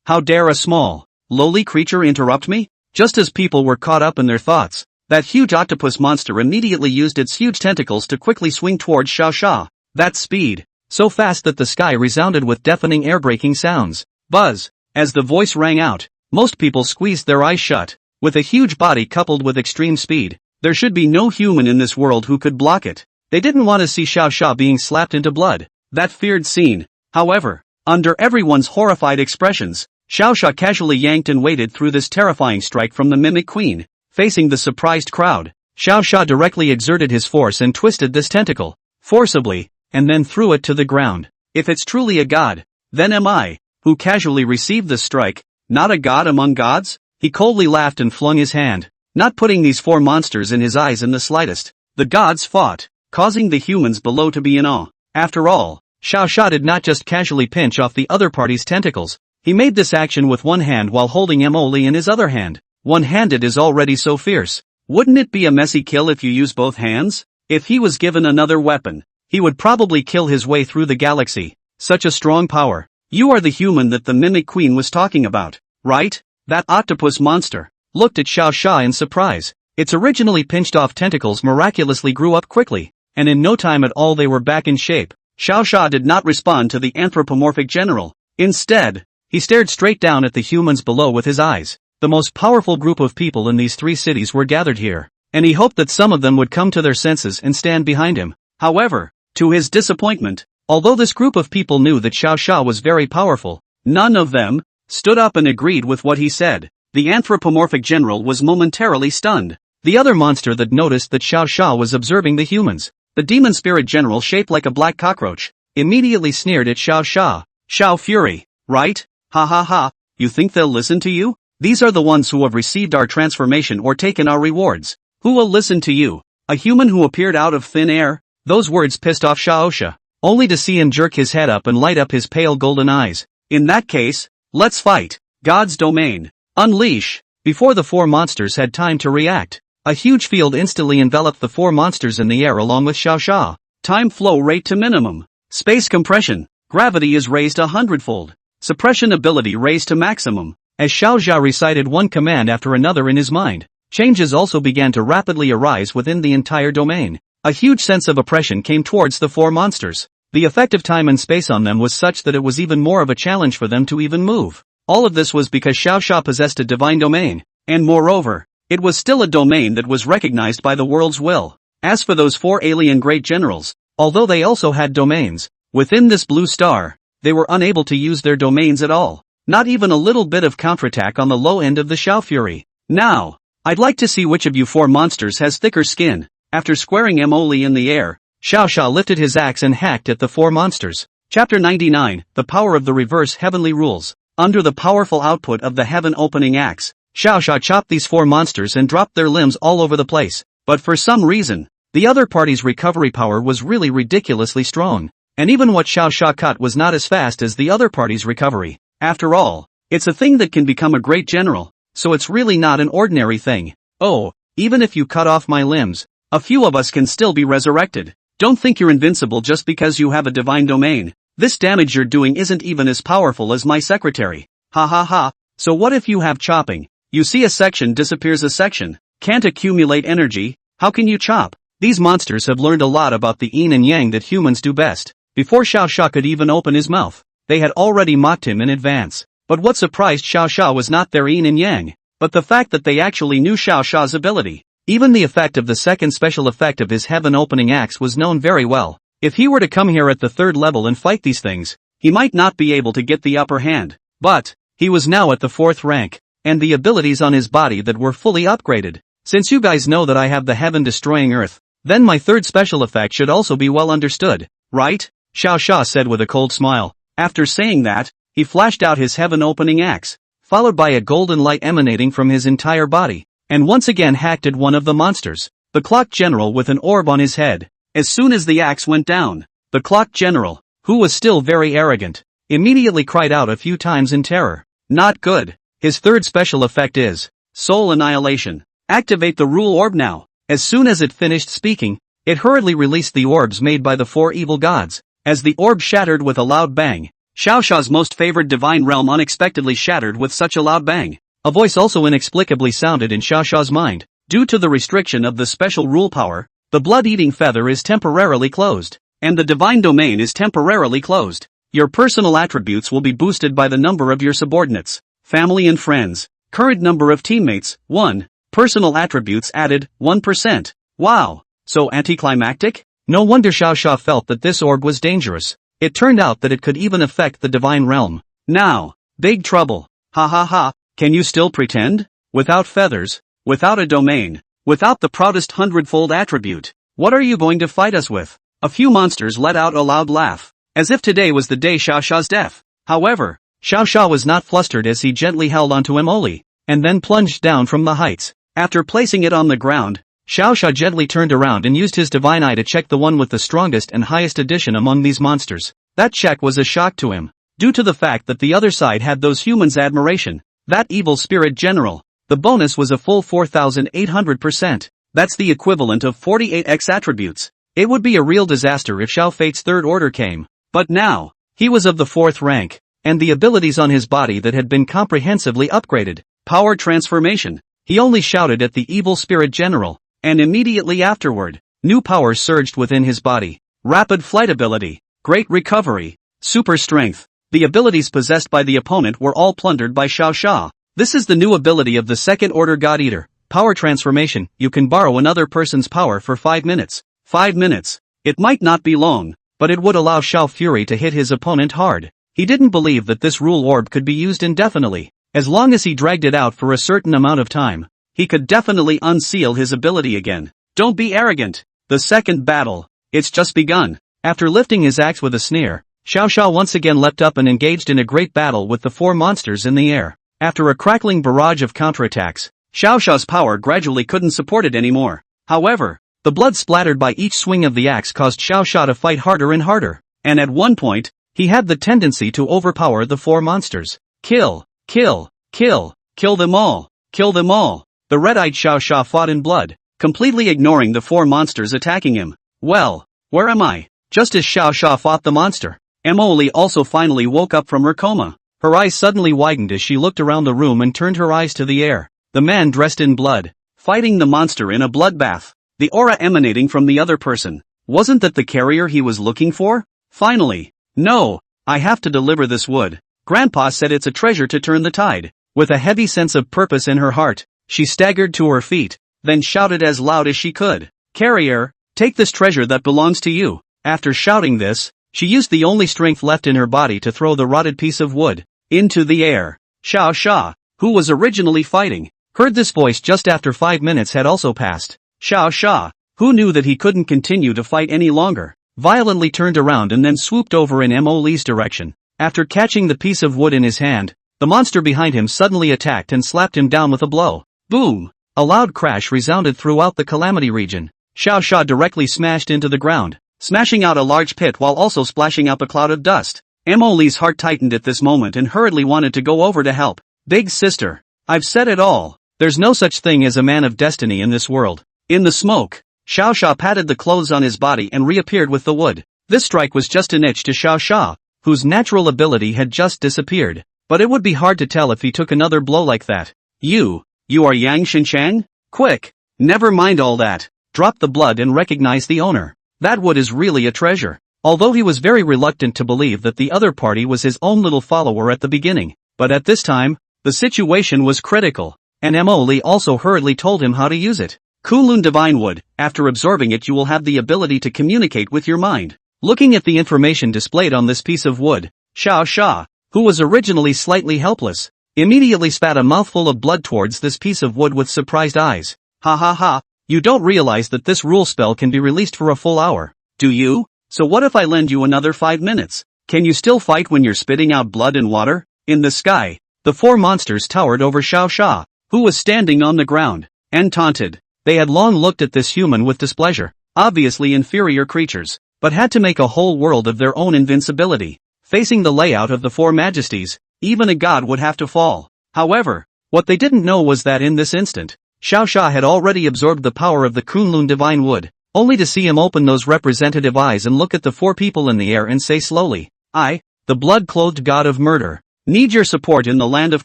S1: How dare a small, lowly creature interrupt me? Just as people were caught up in their thoughts, that huge octopus monster immediately used its huge tentacles to quickly swing towards Xiao Sha. That speed, so fast that the sky resounded with deafening air-breaking sounds. Buzz, as the voice rang out, most people squeezed their eyes shut. With a huge body coupled with extreme speed, there should be no human in this world who could block it. They didn't want to see Xiao Sha being slapped into blood. That feared scene. However, under everyone's horrified expressions, Xiao Sha casually yanked and waded through this terrifying strike from the Mimic Queen. Facing the surprised crowd, Xiao Sha directly exerted his force and twisted this tentacle, forcibly, and then threw it to the ground. If it's truly a god, then am I, who casually received this strike, not a god among gods? He coldly laughed and flung his hand, not putting these 4 monsters in his eyes in the slightest. The gods fought, causing the humans below to be in awe. After all, Xiao Sha did not just casually pinch off the other party's tentacles. He made this action with one hand while holding Emoli in his other hand. One-handed is already so fierce. Wouldn't it be a messy kill if you use both hands? If he was given another weapon, he would probably kill his way through the galaxy. Such a strong power. You are the human that the Mimic Queen was talking about, right? That octopus monster looked at Xiao Sha in surprise. Its originally pinched-off tentacles miraculously grew up quickly, and in no time at all they were back in shape. Xiao Sha did not respond to the anthropomorphic general. Instead, he stared straight down at the humans below with his eyes. The most powerful group of people in these 3 cities were gathered here, and he hoped that some of them would come to their senses and stand behind him. However, to his disappointment, although this group of people knew that Xiao Sha was very powerful, none of them stood up and agreed with what he said. The anthropomorphic general was momentarily stunned. The other monster that noticed that Xiao Sha was observing the humans, the demon spirit general shaped like a black cockroach, immediately sneered at Xiao Sha. Xiao Fury, right? Ha ha ha, you think they'll listen to you? These are the ones who have received our transformation or taken our rewards. Who will listen to you? A human who appeared out of thin air? Those words pissed off Xiao Sha, only to see him jerk his head up and light up his pale golden eyes. In that case, let's fight. God's domain. Unleash. Before the 4 monsters had time to react, a huge field instantly enveloped the 4 monsters in the air along with Xiao Sha. Time flow rate to minimum. Space compression. Gravity is raised 100-fold. Suppression ability raised to maximum. As Xiao Sha recited one command after another in his mind, changes also began to rapidly arise within the entire domain. A huge sense of oppression came towards the 4 monsters. The effect of time and space on them was such that it was even more of a challenge for them to even move. All of this was because Xiao Sha possessed a divine domain, and moreover, it was still a domain that was recognized by the world's will. As for those 4 alien great generals, although they also had domains, within this blue star, they were unable to use their domains at all. Not even a little bit of counterattack on the low end of the Xiao Fury. Now, I'd like to see which of you 4 monsters has thicker skin. After squaring Emoli in the air, Xiao Sha lifted his axe and hacked at the 4 monsters. Chapter 99, The Power of the Reverse Heavenly Rules. Under the powerful output of the heaven-opening axe, Xiao Sha chopped these 4 monsters and dropped their limbs all over the place. But for some reason, the other party's recovery power was really ridiculously strong. And even what Xiao Sha cut was not as fast as the other party's recovery. After all, it's a thing that can become a great general, so it's really not an ordinary thing. Oh, even if you cut off my limbs, a few of us can still be resurrected. Don't think you're invincible just because you have a divine domain. This damage you're doing isn't even as powerful as my secretary. Ha ha ha, so what if you have chopping? You see a section disappears a section. Can't accumulate energy, how can you chop? These monsters have learned a lot about the yin and yang that humans do best. Before Xiao Sha could even open his mouth, they had already mocked him in advance. But what surprised Xiao Sha was not their yin and yang, but the fact that they actually knew Xiao Sha's ability. Even the effect of the second special effect of his heaven-opening axe was known very well. If he were to come here at the 3rd level and fight these things, he might not be able to get the upper hand. But, he was now at the 4th rank, and the abilities on his body that were fully upgraded. Since you guys know that I have the heaven-destroying earth, then my 3rd special effect should also be well understood, right? Xiao Sha said with a cold smile. After saying that, he flashed out his heaven-opening axe, followed by a golden light emanating from his entire body, and once again hacked at one of the monsters, the clock general with an orb on his head. As soon as the axe went down, the clock general, who was still very arrogant, immediately cried out a few times in terror. Not good. His 3rd special effect is Soul Annihilation. Activate the rule orb now. As soon as it finished speaking, it hurriedly released the orbs made by the 4 evil gods. As the orb shattered with a loud bang, Xiao Sha's most favored divine realm unexpectedly shattered with such a loud bang. A voice also inexplicably sounded in Xiao Sha's mind. Due to the restriction of the special rule power, the blood-eating feather is temporarily closed, and the divine domain is temporarily closed. Your personal attributes will be boosted by the number of your subordinates, family and friends. Current number of teammates, 1. Personal attributes added, 1%. Wow, so anticlimactic? No wonder Xiao Sha felt that this orb was dangerous. It turned out that it could even affect the divine realm. Now, big trouble. Ha ha ha, can you still pretend? Without feathers, without a domain, without the proudest 100-fold attribute, what are you going to fight us with? A few monsters let out a loud laugh, as if today was the day Xiao Sha's death. However, Xiao Sha was not flustered as he gently held onto Emoli, and then plunged down from the heights. After placing it on the ground, Xiao Sha gently turned around and used his divine eye to check the one with the strongest and highest addition among these monsters. That check was a shock to him, due to the fact that the other side had those humans' admiration. That evil spirit general. The bonus was a full 4,800%. That's the equivalent of 48x attributes. It would be a real disaster if Xiao Fate's 3rd order came. But now, he was of the 4th rank, and the abilities on his body that had been comprehensively upgraded. Power transformation. he only shouted at the evil spirit general, and immediately afterward, new power surged within his body. Rapid flight ability, great recovery, super strength. The abilities possessed by the opponent were all plundered by Xiao Xia. This is the new ability of the second order God Eater, power transformation. You can borrow another person's power for 5 minutes. 5 minutes. It might not be long, but it would allow Xiao Fury to hit his opponent hard. He didn't believe that this rule orb could be used indefinitely. As long as he dragged it out for a certain amount of time, he could definitely unseal his ability again. Don't be arrogant. The second battle. It's just begun. After lifting his axe with a sneer, Xiao Xia once again leapt up and engaged in a great battle with the 4 monsters in the air. After a crackling barrage of counterattacks, Xiao Xia's power gradually couldn't support it anymore. However, the blood splattered by each swing of the axe caused Xiao Xia to fight harder and harder, and at one point, he had the tendency to overpower the 4 monsters. Kill, kill, kill, kill them all, kill them all. The red-eyed Xiao Xia fought in blood, completely ignoring the 4 monsters attacking him. Well, where am I? Just as Xiao Xia fought the monster, Emily also finally woke up from her coma. Her eyes suddenly widened as she looked around the room and turned her eyes to the air. The man dressed in blood, fighting the monster in a bloodbath. The aura emanating from the other person. Wasn't that the carrier he was looking for? Finally. No, I have to deliver this wood. Grandpa said it's a treasure to turn the tide. With a heavy sense of purpose in her heart, she staggered to her feet, then shouted as loud as she could. Carrier, take this treasure that belongs to you. After shouting this, she used the only strength left in her body to throw the rotted piece of wood into the air. Xiao Xia, who was originally fighting, heard this voice just after 5 minutes had also passed. Xiao Xia, who knew that he couldn't continue to fight any longer, violently turned around and then swooped over in Emily's direction. After catching the piece of wood in his hand, the monster behind him suddenly attacked and slapped him down with a blow. Boom! A loud crash resounded throughout the Calamity region. Xiao Xia directly smashed into the ground, smashing out a large pit while also splashing up a cloud of dust. Emily's heart tightened at this moment and hurriedly wanted to go over to help. Big sister, I've said it all. There's no such thing as a man of destiny in this world. In the smoke, Xiao Xia patted the clothes on his body and reappeared with the wood. This strike was just an itch to Xiao Xia, whose natural ability had just disappeared. But it would be hard to tell if he took another blow like that. You are Yang Xinchang? Quick! Never mind all that. Drop the blood and recognize the owner. That wood is really a treasure. Although he was very reluctant to believe that the other party was his own little follower at the beginning, but at this time, the situation was critical, and Emily also hurriedly told him how to use it. Kunlun Divine Wood, after absorbing it you will have the ability to communicate with your mind. Looking at the information displayed on this piece of wood, Xiao Xia, who was originally slightly helpless, immediately spat a mouthful of blood towards this piece of wood with surprised eyes. Ha ha ha, you don't realize that this rule spell can be released for a full hour, do you? So what if I lend you another 5 minutes? Can you still fight when you're spitting out blood and water? In the sky, the 4 monsters towered over Xiao Xia, who was standing on the ground, and taunted. They had long looked at this human with displeasure, obviously inferior creatures, but had to make a whole world of their own invincibility. Facing the layout of the 4 majesties, even a god would have to fall. However, what they didn't know was that in this instant, Xiao Xia had already absorbed the power of the Kunlun Divine Wood, only to see him open those representative eyes and look at the 4 people in the air and say slowly, I, the blood-clothed god of murder, need your support in the land of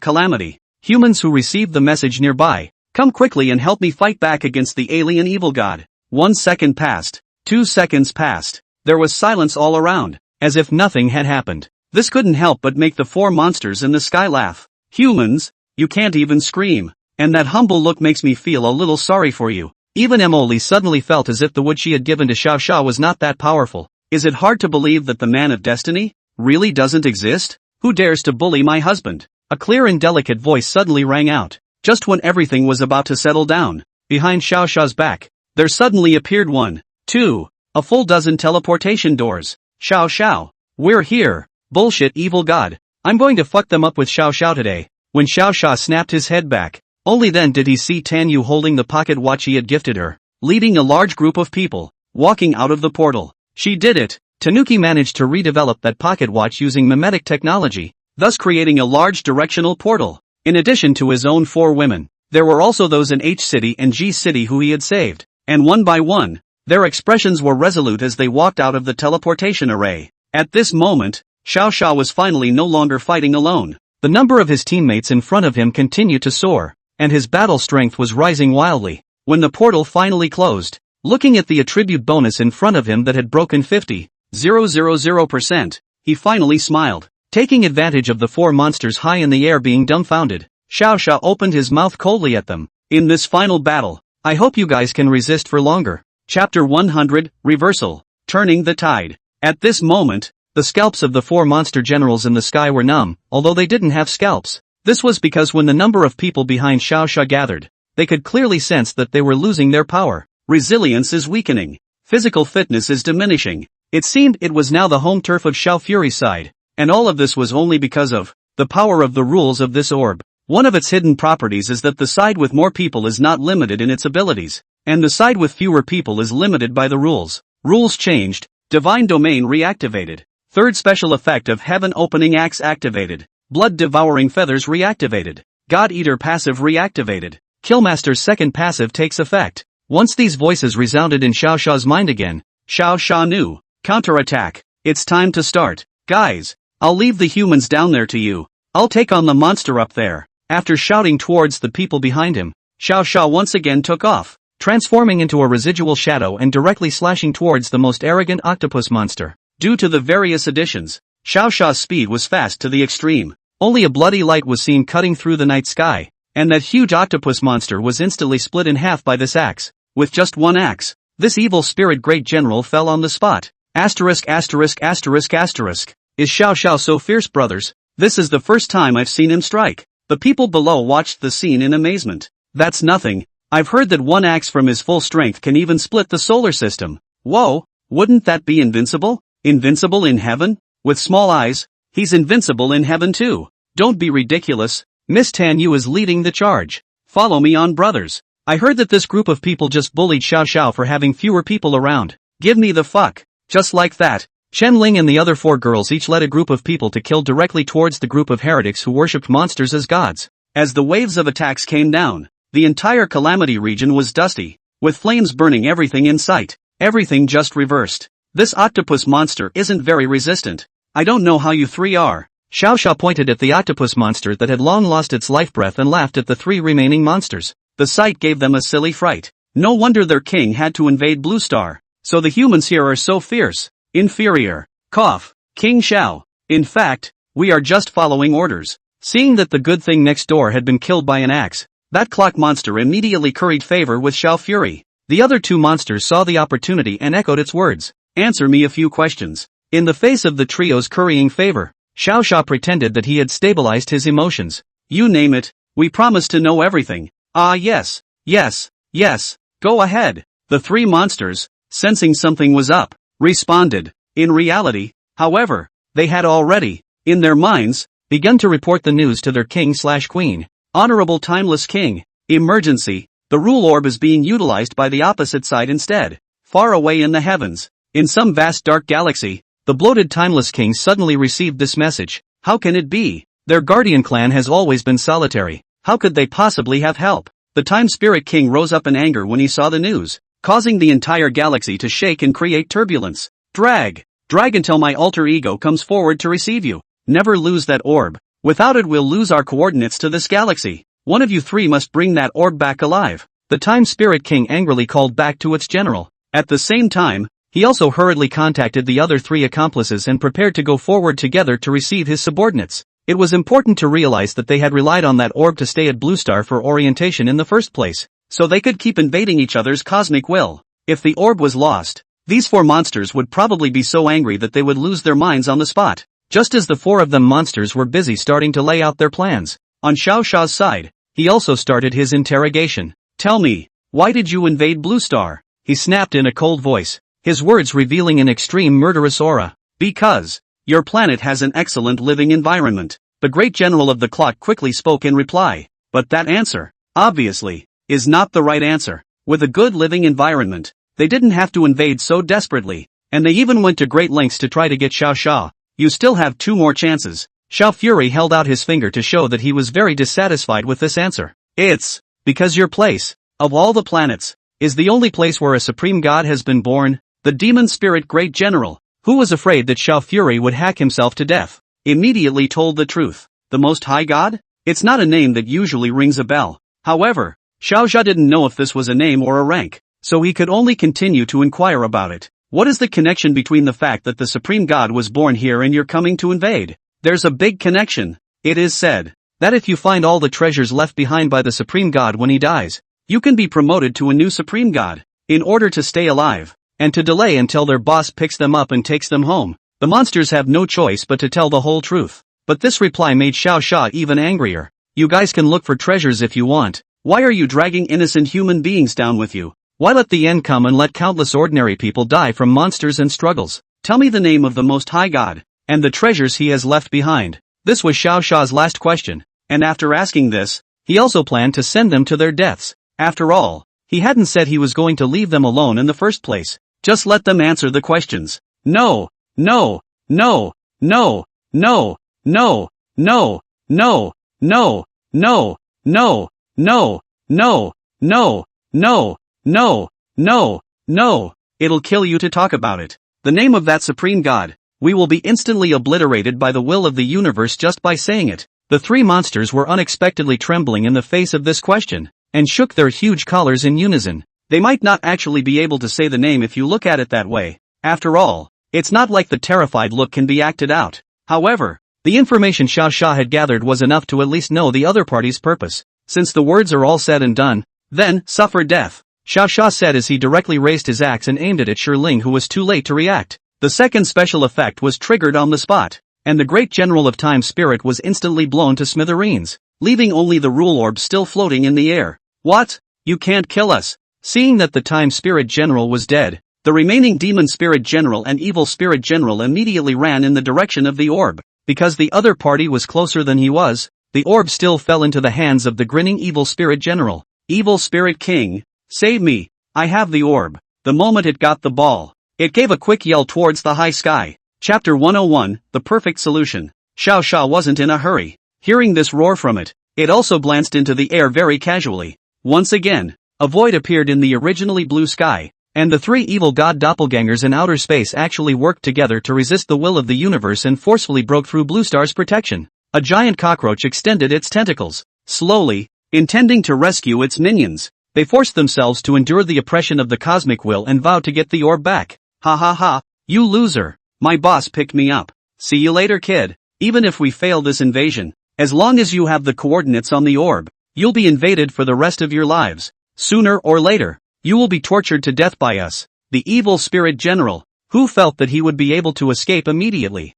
S1: calamity. Humans who received the message nearby, come quickly and help me fight back against the alien evil god. 1 second passed, 2 seconds passed, there was silence all around, as if nothing had happened. This couldn't help but make the 4 monsters in the sky laugh. Humans, you can't even scream, and that humble look makes me feel a little sorry for you. Even Emily suddenly felt as if the wood she had given to Xiao Xia was not that powerful. Is it hard to believe that the man of destiny really doesn't exist? Who dares to bully my husband? A clear and delicate voice suddenly rang out, just when everything was about to settle down. Behind Xiao Xia's back, there suddenly appeared 1, 2, a full dozen teleportation doors. Xiao Xiao, we're here. Bullshit evil god. I'm going to fuck them up with Xiao Xiao today. When Xiao Xia snapped his head back, only then did he see Tan Yu holding the pocket watch he had gifted her, leading a large group of people, walking out of the portal. She did it. Tanuki managed to redevelop that pocket watch using mimetic technology, thus creating a large directional portal. In addition to his own 4 women, there were also those in H City and G City who he had saved, and one by one, their expressions were resolute as they walked out of the teleportation array. At this moment, Xiao Xia was finally no longer fighting alone. The number of his teammates in front of him continued to soar. and his battle strength was rising wildly. When the portal finally closed, looking at the attribute bonus in front of him that had broken 50,000%, he finally smiled. Taking advantage of the 4 monsters high in the air being dumbfounded, Xiao Xia opened his mouth coldly at them. In this final battle, I hope you guys can resist for longer. Chapter 100, Reversal. Turning the Tide. At this moment, the scalps of the 4 monster generals in the sky were numb, although they didn't have scalps. This was because when the number of people behind Xiao Xia gathered, they could clearly sense that they were losing their power. Resilience is weakening. Physical fitness is diminishing. It seemed it was now the home turf of Xiao Fury's side. And all of this was only because of the power of the rules of this orb. One of its hidden properties is that the side with more people is not limited in its abilities, and the side with fewer people is limited by the rules. Rules changed. Divine Domain reactivated. Third special effect of Heaven Opening Axe activated. Blood Devouring Feathers reactivated. God Eater passive reactivated. Killmaster's second passive takes effect. Once these voices resounded in Xiao Xia's mind again, Xiao Xia knew. Counterattack. It's time to start. Guys, I'll leave the humans down there to you. I'll take on the monster up there. After shouting towards the people behind him, Xiao Xia once again took off, transforming into a residual shadow and directly slashing towards the most arrogant octopus monster. Due to the various additions, Xiao Xia's speed was fast to the extreme. Only a bloody light was seen cutting through the night sky, and that huge octopus monster was instantly split in half by this axe. With just one axe, this evil spirit great general fell on the spot. Asterisk asterisk asterisk asterisk. Is Xiao Xiao so fierce, brothers? This is the first time I've seen him strike. The people below watched the scene in amazement. That's nothing. I've heard that one axe from his full strength can even split the solar system. Whoa, wouldn't that be invincible? Invincible in heaven? With small eyes, he's invincible in heaven too. Don't be ridiculous. Miss Tan Yu is leading the charge. Follow me on, brothers. I heard that this group of people just bullied Xiao Xiao for having fewer people around. Give me the fuck. Just like that, Chen Ling and the other 4 girls each led a group of people to kill directly towards the group of heretics who worshipped monsters as gods. As the waves of attacks came down, the entire Calamity region was dusty, with flames burning everything in sight. Everything just reversed. This octopus monster isn't very resistant. I don't know how you 3 are. Xiao Xia pointed at the octopus monster that had long lost its life breath and laughed at the 3 remaining monsters. The sight gave them a silly fright. No wonder their king had to invade Blue Star. So the humans here are so fierce. Inferior. Cough. King Xiao. In fact, we are just following orders. Seeing that the good thing next door had been killed by an axe, that clock monster immediately curried favor with Xiao Fury. The other 2 monsters saw the opportunity and echoed its words. Answer me a few questions. In the face of the trio's currying favor, Xiao Xia pretended that he had stabilized his emotions. You name it, we promise to know everything. Ah yes, yes, yes, go ahead. The 3 monsters, sensing something was up, responded. In reality, however, they had already, in their minds, begun to report the news to their king/queen. Honorable Timeless King, emergency, the rule orb is being utilized by the opposite side instead. Far away in the heavens, in some vast dark galaxy, the bloated Timeless King suddenly received this message. How can it be? Their guardian clan has always been solitary. How could they possibly have help? The Time Spirit King rose up in anger when he saw the news, causing the entire galaxy to shake and create turbulence. Drag until my alter ego comes forward to receive you. Never lose that orb. Without it we'll lose our coordinates to this galaxy. One of you 3 must bring that orb back alive. The Time Spirit King angrily called back to its general. At the same time, he also hurriedly contacted the other 3 accomplices and prepared to go forward together to receive his subordinates. It was important to realize that they had relied on that orb to stay at Blue Star for orientation in the first place, so they could keep invading each other's cosmic will. If the orb was lost, these 4 monsters would probably be so angry that they would lose their minds on the spot. Just as the 4 of them monsters were busy starting to lay out their plans, on Xiao Xia's side, he also started his interrogation. Tell me, why did you invade Blue Star? He snapped in a cold voice, his words revealing an extreme murderous aura. Because your planet has an excellent living environment. The great general of the clock quickly spoke in reply. But that answer, obviously, is not the right answer. With a good living environment, they didn't have to invade so desperately, and they even went to great lengths to try to get Xiao Xia. You still have 2 more chances. Xiao Fury held out his finger to show that he was very dissatisfied with this answer. It's because your place, of all the planets, is the only place where a supreme god has been born. The demon spirit great general, who was afraid that Xiao Fury would hack himself to death, immediately told the truth. The Most High God? It's not a name that usually rings a bell. However, Xiao Xia didn't know if this was a name or a rank, so he could only continue to inquire about it. What is the connection between the fact that the Supreme God was born here and you're coming to invade? There's a big connection. It is said that if you find all the treasures left behind by the Supreme God when he dies, you can be promoted to a new Supreme God. In order to stay alive, and to delay until their boss picks them up and takes them home, the monsters have no choice but to tell the whole truth. But this reply made Xiao Xia even angrier. You guys can look for treasures if you want. Why are you dragging innocent human beings down with you? Why let the end come and let countless ordinary people die from monsters and struggles? Tell me the name of the Most High God, and the treasures he has left behind. This was Xiao Xia's last question, and after asking this, he also planned to send them to their deaths. After all, he hadn't said he was going to leave them alone in the first place. Just let them answer the questions. No, no, no, no, no, no, no, no, no, no, no, no, no, no, no, no, no, no, it'll kill you to talk about it. The name of that Supreme God, we will be instantly obliterated by the will of the universe just by saying it. The three monsters were unexpectedly trembling in the face of this question, and shook their huge collars in unison. They might not actually be able to say the name if you look at it that way. After all, it's not like the terrified look can be acted out. However, the information Xiao Xia had gathered was enough to at least know the other party's purpose. Since the words are all said and done, then, suffer death, Xiao Xia said as he directly raised his axe and aimed it at Shiling, who was too late to react. The second special effect was triggered on the spot, and the great general of time spirit was instantly blown to smithereens, leaving only the rule orb still floating in the air. What? You can't kill us. Seeing that the time spirit general was dead, the remaining demon spirit general and evil spirit general immediately ran in the direction of the orb. Because the other party was closer than he was, the orb still fell into the hands of the grinning evil spirit general. Evil spirit king, save me, I have the orb. The moment it got the ball, it gave a quick yell towards the high sky. Chapter 101, The Perfect Solution. Xiao Xia wasn't in a hurry. Hearing this roar from it, it also glanced into the air very casually. Once again, a void appeared in the originally blue sky, and the three evil god doppelgangers in outer space actually worked together to resist the will of the universe and forcefully broke through Blue Star's protection. A giant cockroach extended its tentacles, slowly, intending to rescue its minions. They forced themselves to endure the oppression of the cosmic will and vowed to get the orb back. Ha ha ha, you loser. My boss picked me up. See you later, kid. Even if we fail this invasion, as long as you have the coordinates on the orb, you'll be invaded for the rest of your lives. Sooner or later, you will be tortured to death by us. The evil spirit general, who felt that he would be able to escape immediately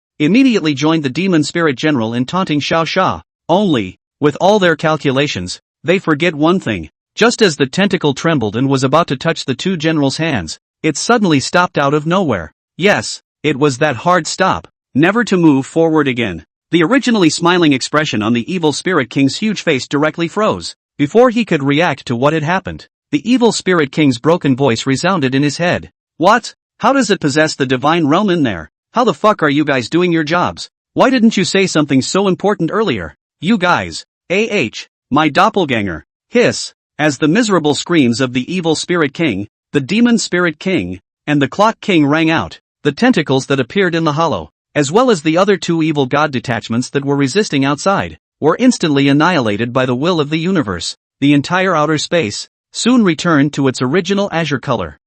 S1: joined the demon spirit general in taunting Xiao Xia. Only, with all their calculations, they forget one thing. Just as the tentacle trembled and was about to touch the two generals' hands, it suddenly stopped out of nowhere. Yes, it was that hard stop, never to move forward again. The originally smiling expression on the evil spirit king's huge face directly froze. Before he could react to what had happened, the evil spirit king's broken voice resounded in his head. What? How does it possess the divine realm in there? How the fuck are you guys doing your jobs? Why didn't you say something so important earlier? You guys. My doppelganger. Hiss. As the miserable screams of the evil spirit king, the demon spirit king, and the clock king rang out, the tentacles that appeared in the hollow, as well as the other two evil god detachments that were resisting outside, were instantly annihilated by the will of the universe. The entire outer space soon returned to its original azure color.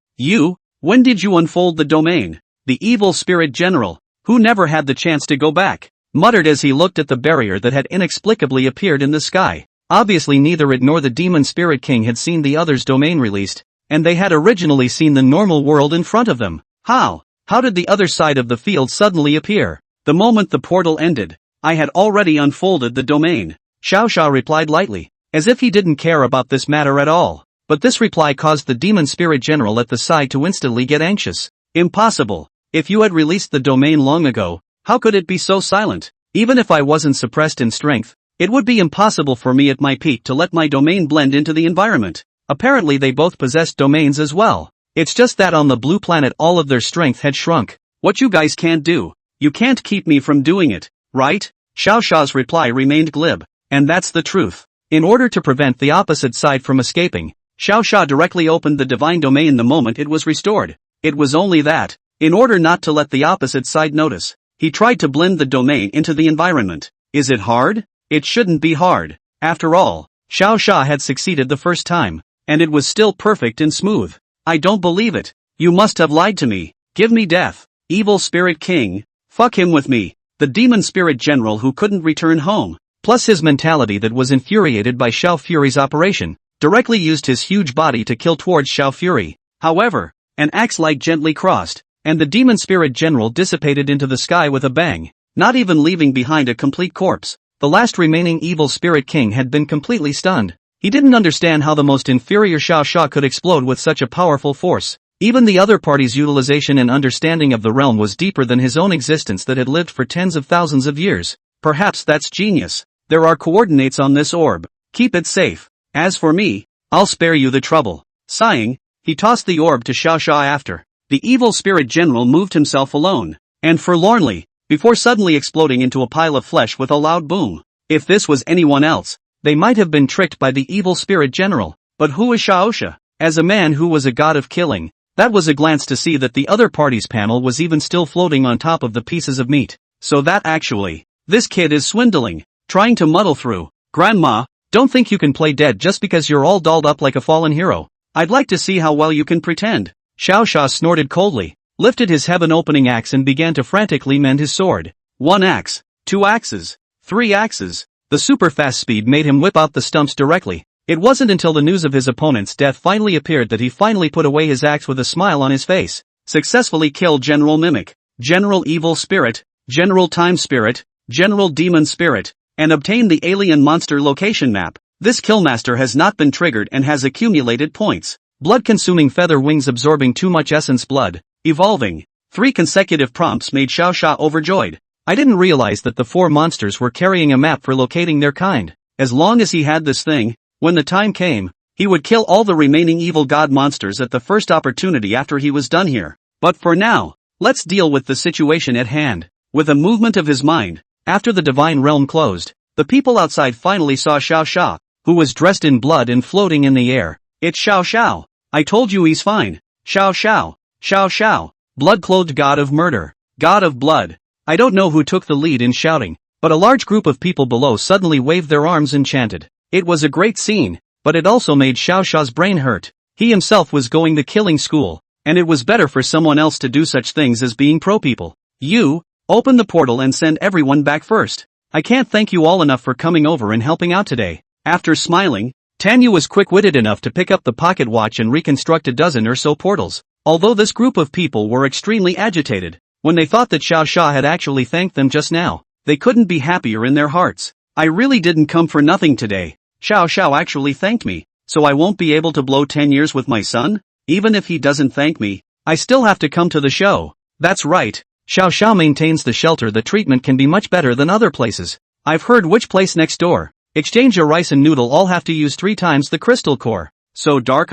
S1: When did you unfold the domain? The evil spirit general, who never had the chance to go back, muttered as he looked at the barrier that had inexplicably appeared in the sky. Obviously neither it nor the demon spirit king had seen the other's domain released, and they had originally seen the normal world in front of them. How did the other side of the field suddenly appear? The moment the portal ended, I had already unfolded the domain. Xiao Xia replied lightly, as if he didn't care about this matter at all. But this reply caused the demon spirit general at the side to instantly get anxious. Impossible. If you had released the domain long ago, how could it be so silent? Even if I wasn't suppressed in strength, it would be impossible for me at my peak to let my domain blend into the environment. Apparently they both possessed domains as well. It's just that on the blue planet all of their strength had shrunk. What you guys can't do, you can't keep me from doing it, right? Xiao Xia's reply remained glib, and that's the truth. In order to prevent the opposite side from escaping, Xiao Xia directly opened the divine domain the moment it was restored. It was only that, in order not to let the opposite side notice, he tried to blend the domain into the environment. Is it hard? It shouldn't be hard. After all, Xiao Sha had succeeded the first time, and it was still perfect and smooth. I don't believe it. You must have lied to me. Give me death. Evil Spirit King. Fuck him with me. The demon spirit general who couldn't return home, plus his mentality that was infuriated by Xiao Fury's operation, directly used his huge body to kill towards Xiao Fury. However, an axe light gently crossed, and the demon spirit general dissipated into the sky with a bang, not even leaving behind a complete corpse. The last remaining evil spirit king had been completely stunned. He didn't understand how the most inferior Xiao Sha could explode with such a powerful force. Even the other party's utilization and understanding of the realm was deeper than his own existence that had lived for tens of thousands of years. Perhaps that's genius. There are coordinates on this orb. Keep it safe. As for me, I'll spare you the trouble. Sighing, he tossed the orb to Xiao Sha after. The evil spirit general moved himself alone, and forlornly, before suddenly exploding into a pile of flesh with a loud boom. If this was anyone else, they might have been tricked by the evil spirit general. But who is Xiao Sha? As a man who was a god of killing, that was a glance to see that the other party's panel was even still floating on top of the pieces of meat. So that actually, this kid is swindling, trying to muddle through. Grandma, don't think you can play dead just because you're all dolled up like a fallen hero. I'd like to see how well you can pretend. Xiao Sha snorted coldly, lifted his heaven-opening axe and began to frantically mend his sword. 1 axe, 2 axes, 3 axes. The super-fast speed made him whip out the stumps directly. It wasn't until the news of his opponent's death finally appeared that he finally put away his axe with a smile on his face. Successfully killed General Mimic, General Evil Spirit, General Time Spirit, General Demon Spirit, and obtained the alien monster location map. This killmaster has not been triggered and has accumulated points. Blood-consuming feather wings absorbing too much essence blood. Evolving. 3 consecutive prompts made Xiao Sha overjoyed. I didn't realize that the 4 monsters were carrying a map for locating their kind. As long as he had this thing, when the time came, he would kill all the remaining evil god monsters at the first opportunity after he was done here. But for now, let's deal with the situation at hand. With a movement of his mind, after the divine realm closed, the people outside finally saw Xiao Sha, who was dressed in blood and floating in the air. It's Xiao Xiao. I told you he's fine. Xiao Xiao. Xiao Xiao. Blood-clothed god of murder. God of blood. I don't know who took the lead in shouting, but a large group of people below suddenly waved their arms and chanted. It was a great scene, but it also made Xiao Sha's brain hurt. He himself was going to killing school, and it was better for someone else to do such things as being pro-people. You, open the portal and send everyone back first. I can't thank you all enough for coming over and helping out today. After smiling, Tanya was quick-witted enough to pick up the pocket watch and reconstruct a dozen or so portals. Although this group of people were extremely agitated, when they thought that Xiao Sha had actually thanked them just now, they couldn't be happier in their hearts. I really didn't come for nothing today. Xiao Xiao actually thanked me, so I won't be able to blow 10 years with my son? Even if he doesn't thank me, I still have to come to the show. That's right. Xiao Xiao maintains the shelter. The treatment can be much better than other places. I've heard which place next door. Exchange your rice and noodle all have to use 3 times the crystal core. So dark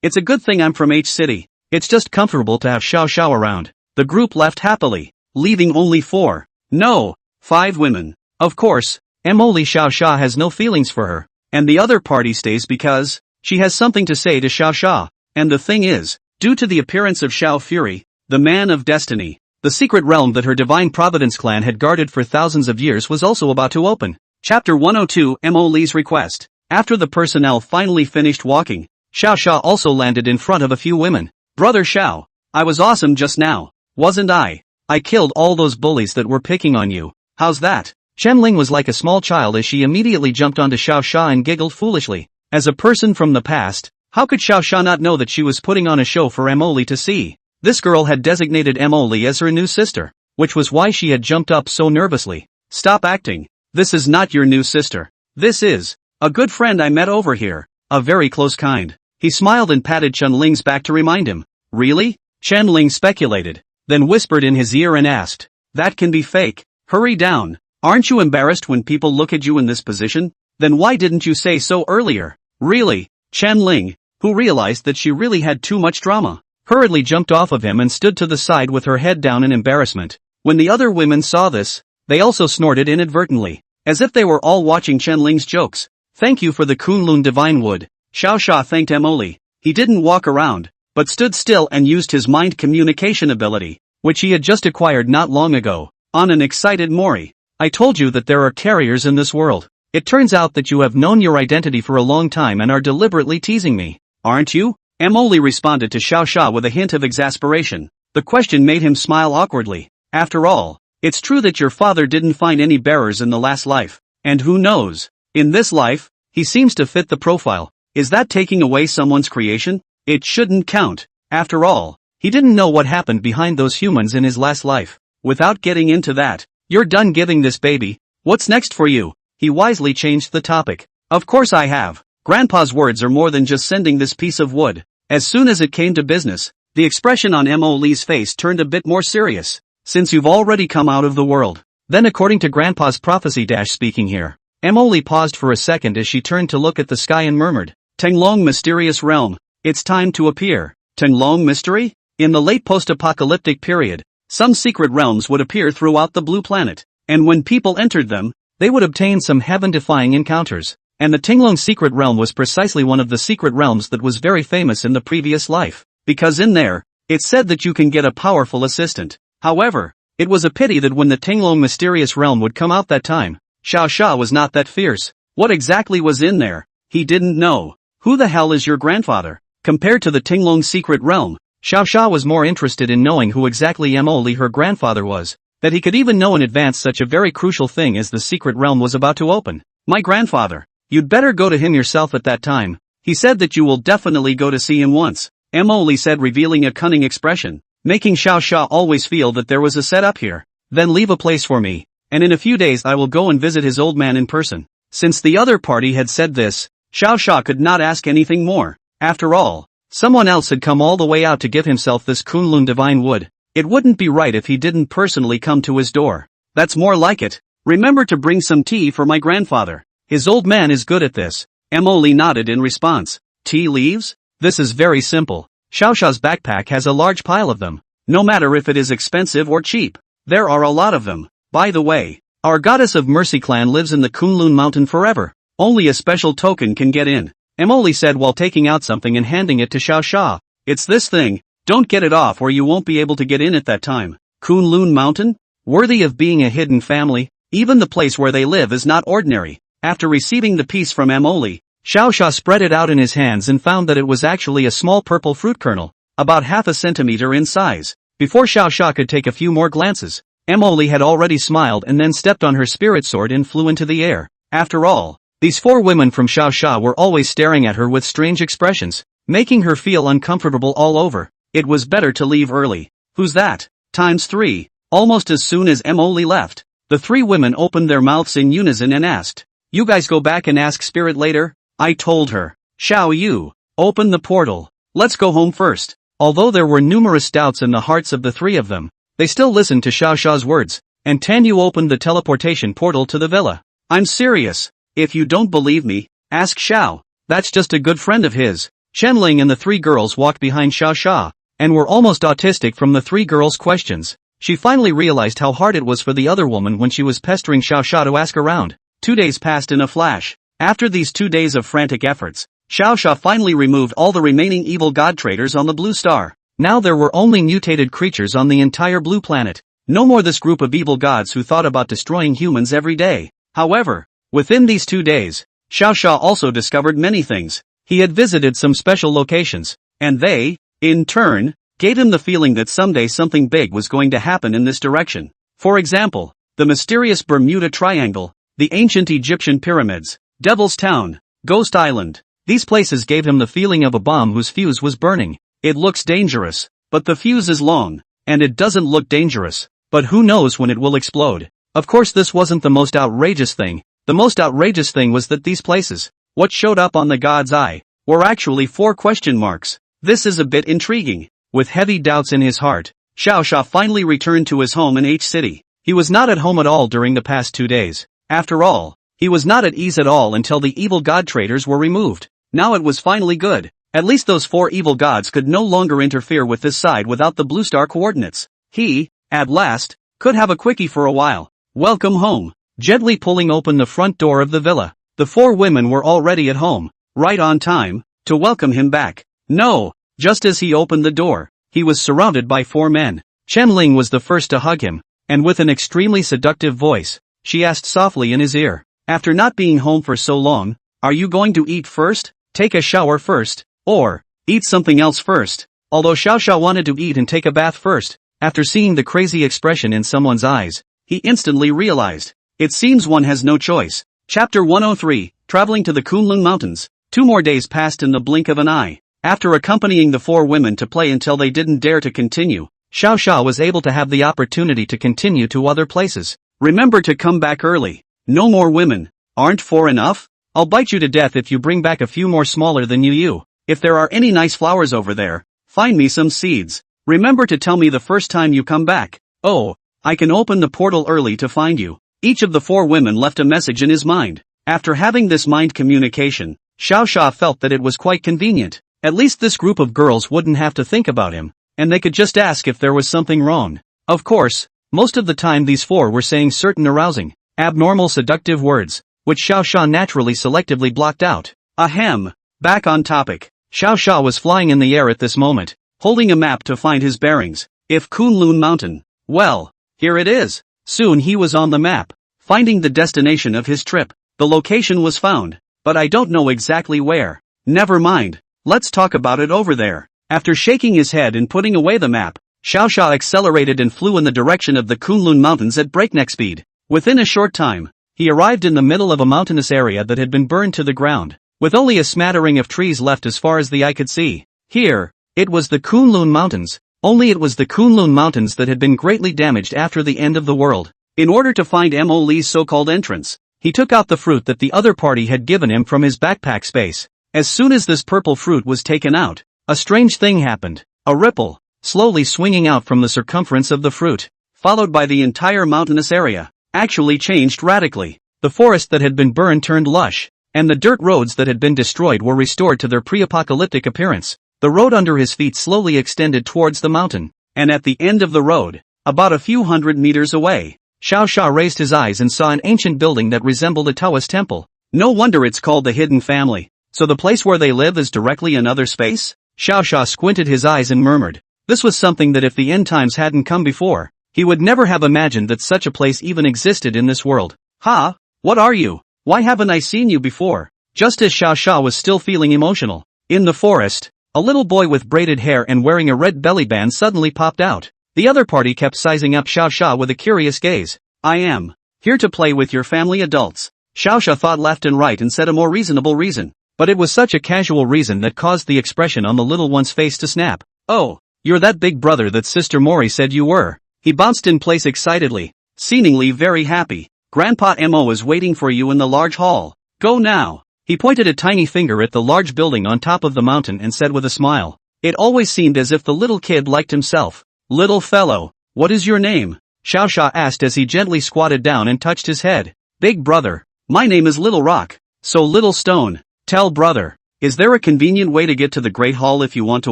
S1: It's a good thing I'm from H City. It's just comfortable to have Xiao Xiao around. The group left happily, leaving only 4. No, 5 women. Of course, Emily Xiao Xia has no feelings for her, and the other party stays because she has something to say to Xiao Xia. And the thing is, due to the appearance of Xiao Fury, the man of destiny, the secret realm that her divine providence clan had guarded for thousands of years was also about to open. Chapter 102 Mo Li's Request. After the personnel finally finished walking, Xiao Xia also landed in front of a few women. Brother Xiao, I was awesome just now, wasn't I? I killed all those bullies that were picking on you. How's that? Chen-Ling was like a small child as she immediately jumped onto Xiao Xia and giggled foolishly. As a person from the past, how could Xiao Xia not know that she was putting on a show for Emily to see? This girl had designated Emily as her new sister, which was why she had jumped up so nervously. Stop acting. This is not your new sister. This is a good friend I met over here, a very close kind. He smiled and patted Chen-Ling's back to remind him. Really? Chen-Ling speculated, then whispered in his ear and asked, that can be fake. Hurry down. Aren't you embarrassed when people look at you in this position? Then why didn't you say so earlier? Really? Chen-Ling, who realized that she really had too much drama, hurriedly jumped off of him and stood to the side with her head down in embarrassment. When the other women saw this, they also snorted inadvertently, as if they were all watching Chen-Ling's jokes. Thank you for the Kunlun divine wood. Xiao Xia thanked Emily. He didn't walk around, but stood still and used his mind communication ability, which he had just acquired not long ago, on an excited Mori. I told you that there are carriers in this world. It turns out that you have known your identity for a long time and are deliberately teasing me, aren't you? Emily responded to Xiao Xia with a hint of exasperation. The question made him smile awkwardly. After all, it's true that your father didn't find any bearers in the last life. And who knows? In this life, he seems to fit the profile. Is that taking away someone's creation? It shouldn't count. After all, he didn't know what happened behind those humans in his last life. Without getting into that, you're done giving this baby. What's next for you? He wisely changed the topic. Of course I have. Grandpa's words are more than just sending this piece of wood. As soon as it came to business, the expression on Emily's face turned a bit more serious. Since you've already come out of the world. Then according to Grandpa's prophecy speaking here. Emily paused for a second as she turned to look at the sky and murmured, Tenglong mysterious realm, it's time to appear. Tenglong mystery? In the late post-apocalyptic period, some secret realms would appear throughout the blue planet, and when people entered them, they would obtain some heaven-defying encounters. And the Tenglong secret realm was precisely one of the secret realms that was very famous in the previous life, because in there, it's said that you can get a powerful assistant. However, it was a pity that when the Tenglong mysterious realm would come out that time, Xiao Xia was not that fierce. What exactly was in there? He didn't know. Who the hell is your grandfather? Compared to the Tenglong secret realm, Xiao Xia was more interested in knowing who exactly Emily her grandfather was, that he could even know in advance such a very crucial thing as the secret realm was about to open. My grandfather. You'd better go to him yourself at that time. He said that you will definitely go to see him once, Emily said, revealing a cunning expression, making Xiao Xia always feel that there was a setup here. Then leave a place for me, and in a few days I will go and visit his old man in person. Since the other party had said this, Xiao Xia could not ask anything more. After all, someone else had come all the way out to give himself this Kunlun divine wood. It wouldn't be right if he didn't personally come to his door. That's more like it. Remember to bring some tea for my grandfather. His old man is good at this. Emily nodded in response. Tea leaves? This is very simple. Xiao Xia's backpack has a large pile of them. No matter if it is expensive or cheap. There are a lot of them. By the way, our goddess of mercy clan lives in the Kunlun mountain forever. Only a special token can get in. Emily said while taking out something and handing it to Xiao Xia. It's this thing. Don't get it off or you won't be able to get in at that time. Kunlun mountain? Worthy of being a hidden family. Even the place where they live is not ordinary. After receiving the piece from Emily, Xiao Xia spread it out in his hands and found that it was actually a small purple fruit kernel, about half a centimeter in size. Before Xiao Xia could take a few more glances, Emily had already smiled and then stepped on her spirit sword and flew into the air. After all, these four women from Xiao Xia were always staring at her with strange expressions, making her feel uncomfortable all over. It was better to leave early. Who's that? ×3. Almost as soon as Emily left, the three women opened their mouths in unison and asked, You guys go back and ask Spirit later? I told her. Xiao Yu, open the portal. Let's go home first. Although there were numerous doubts in the hearts of the three of them, they still listened to Xiao Xia's words, and Tan Yu opened the teleportation portal to the villa. I'm serious. If you don't believe me, ask Xiao. That's just a good friend of his. Chen-Ling and the three girls walked behind Xiao Xia, and were almost autistic from the three girls' questions. She finally realized how hard it was for the other woman when she was pestering Xiao Xia to ask around. 2 days passed in a flash. After these 2 days of frantic efforts, Xiao Xia finally removed all the remaining evil god traders on the blue star. Now there were only mutated creatures on the entire blue planet. No more this group of evil gods who thought about destroying humans every day. However, within these 2 days, Xiao Xia also discovered many things. He had visited some special locations, and they, in turn, gave him the feeling that someday something big was going to happen in this direction. For example, the mysterious Bermuda Triangle, the ancient Egyptian pyramids, Devil's Town, Ghost Island. These places gave him the feeling of a bomb whose fuse was burning. It looks dangerous, but the fuse is long, and it doesn't look dangerous, but who knows when it will explode. Of course this wasn't the most outrageous thing. The most outrageous thing was that these places, what showed up on the god's eye, were actually 4 question marks. This is a bit intriguing. With heavy doubts in his heart, Xiao Xia finally returned to his home in H City. He was not at home at all during the past 2 days. After all, he was not at ease at all until the evil god traders were removed. Now it was finally good. At least those 4 evil gods could no longer interfere with this side without the blue star coordinates. He, at last, could have a quickie for a while. Welcome home. Gently pulling open the front door of the villa, the 4 women were already at home, right on time, to welcome him back. No, just as he opened the door, he was surrounded by 4 men. Chen-Ling was the first to hug him, and with an extremely seductive voice, she asked softly in his ear, After not being home for so long, are you going to eat first, take a shower first, or eat something else first? Although Xiao Xiao wanted to eat and take a bath first, after seeing the crazy expression in someone's eyes, he instantly realized, it seems one has no choice. Chapter 103, Traveling to the Kunlun Mountains. 2 more days passed in the blink of an eye. After accompanying the 4 women to play until they didn't dare to continue, Xiao Xiao was able to have the opportunity to continue to other places. Remember to come back early. No more women. Aren't 4 enough? I'll bite you to death if you bring back a few more smaller than you. If there are any nice flowers over there, find me some seeds. Remember to tell me the first time you come back. Oh, I can open the portal early to find you. Each of the 4 women left a message in his mind. After having this mind communication, Xiao Xiao felt that it was quite convenient. At least this group of girls wouldn't have to think about him, and they could just ask if there was something wrong. Of course, most of the time these 4 were saying certain arousing, abnormal seductive words, which Xiao Xiao naturally selectively blocked out. Ahem. Back on topic. Xiao Xiao was flying in the air at this moment, holding a map to find his bearings. If Kunlun Mountain. Well, here it is. Soon he was on the map, finding the destination of his trip. The location was found, but I don't know exactly where. Never mind. Let's talk about it over there. After shaking his head and putting away the map, Xiao Xiao accelerated and flew in the direction of the Kunlun Mountains at breakneck speed. Within a short time, he arrived in the middle of a mountainous area that had been burned to the ground, with only a smattering of trees left as far as the eye could see. Here, it was the Kunlun Mountains, only it was the Kunlun Mountains that had been greatly damaged after the end of the world. In order to find Mo Li's so-called entrance, he took out the fruit that the other party had given him from his backpack space. As soon as this purple fruit was taken out, a strange thing happened. A ripple, slowly swinging out from the circumference of the fruit, followed by the entire mountainous area, actually changed radically. The forest that had been burned turned lush, and the dirt roads that had been destroyed were restored to their pre-apocalyptic appearance. The road under his feet slowly extended towards the mountain, and at the end of the road, about a few hundred meters away, Xiao Xiao raised his eyes and saw an ancient building that resembled a Taoist temple. No wonder it's called the Hidden Family. So the place where they live is directly another space? Xiao Xiao squinted his eyes and murmured. This was something that if the end times hadn't come before, he would never have imagined that such a place even existed in this world. Ha! What are you? Why haven't I seen you before? Just as Xiao Xiao was still feeling emotional, in the forest, a little boy with braided hair and wearing a red belly band suddenly popped out. The other party kept sizing up Xiao Xiao with a curious gaze. I am here to play with your family adults. Xiao Xiao thought left and right and said a more reasonable reason. But it was such a casual reason that caused the expression on the little one's face to snap. Oh, you're that big brother that Sister Mori said you were. He bounced in place excitedly, seemingly very happy. Grandpa Mo is waiting for you in the large hall. Go now. He pointed a tiny finger at the large building on top of the mountain and said with a smile. It always seemed as if the little kid liked himself. Little fellow, what is your name? Xiao Xiao asked as he gently squatted down and touched his head. Big brother. My name is Little Rock. So Little Stone. Tell brother, is there a convenient way to get to the Great Hall if you want to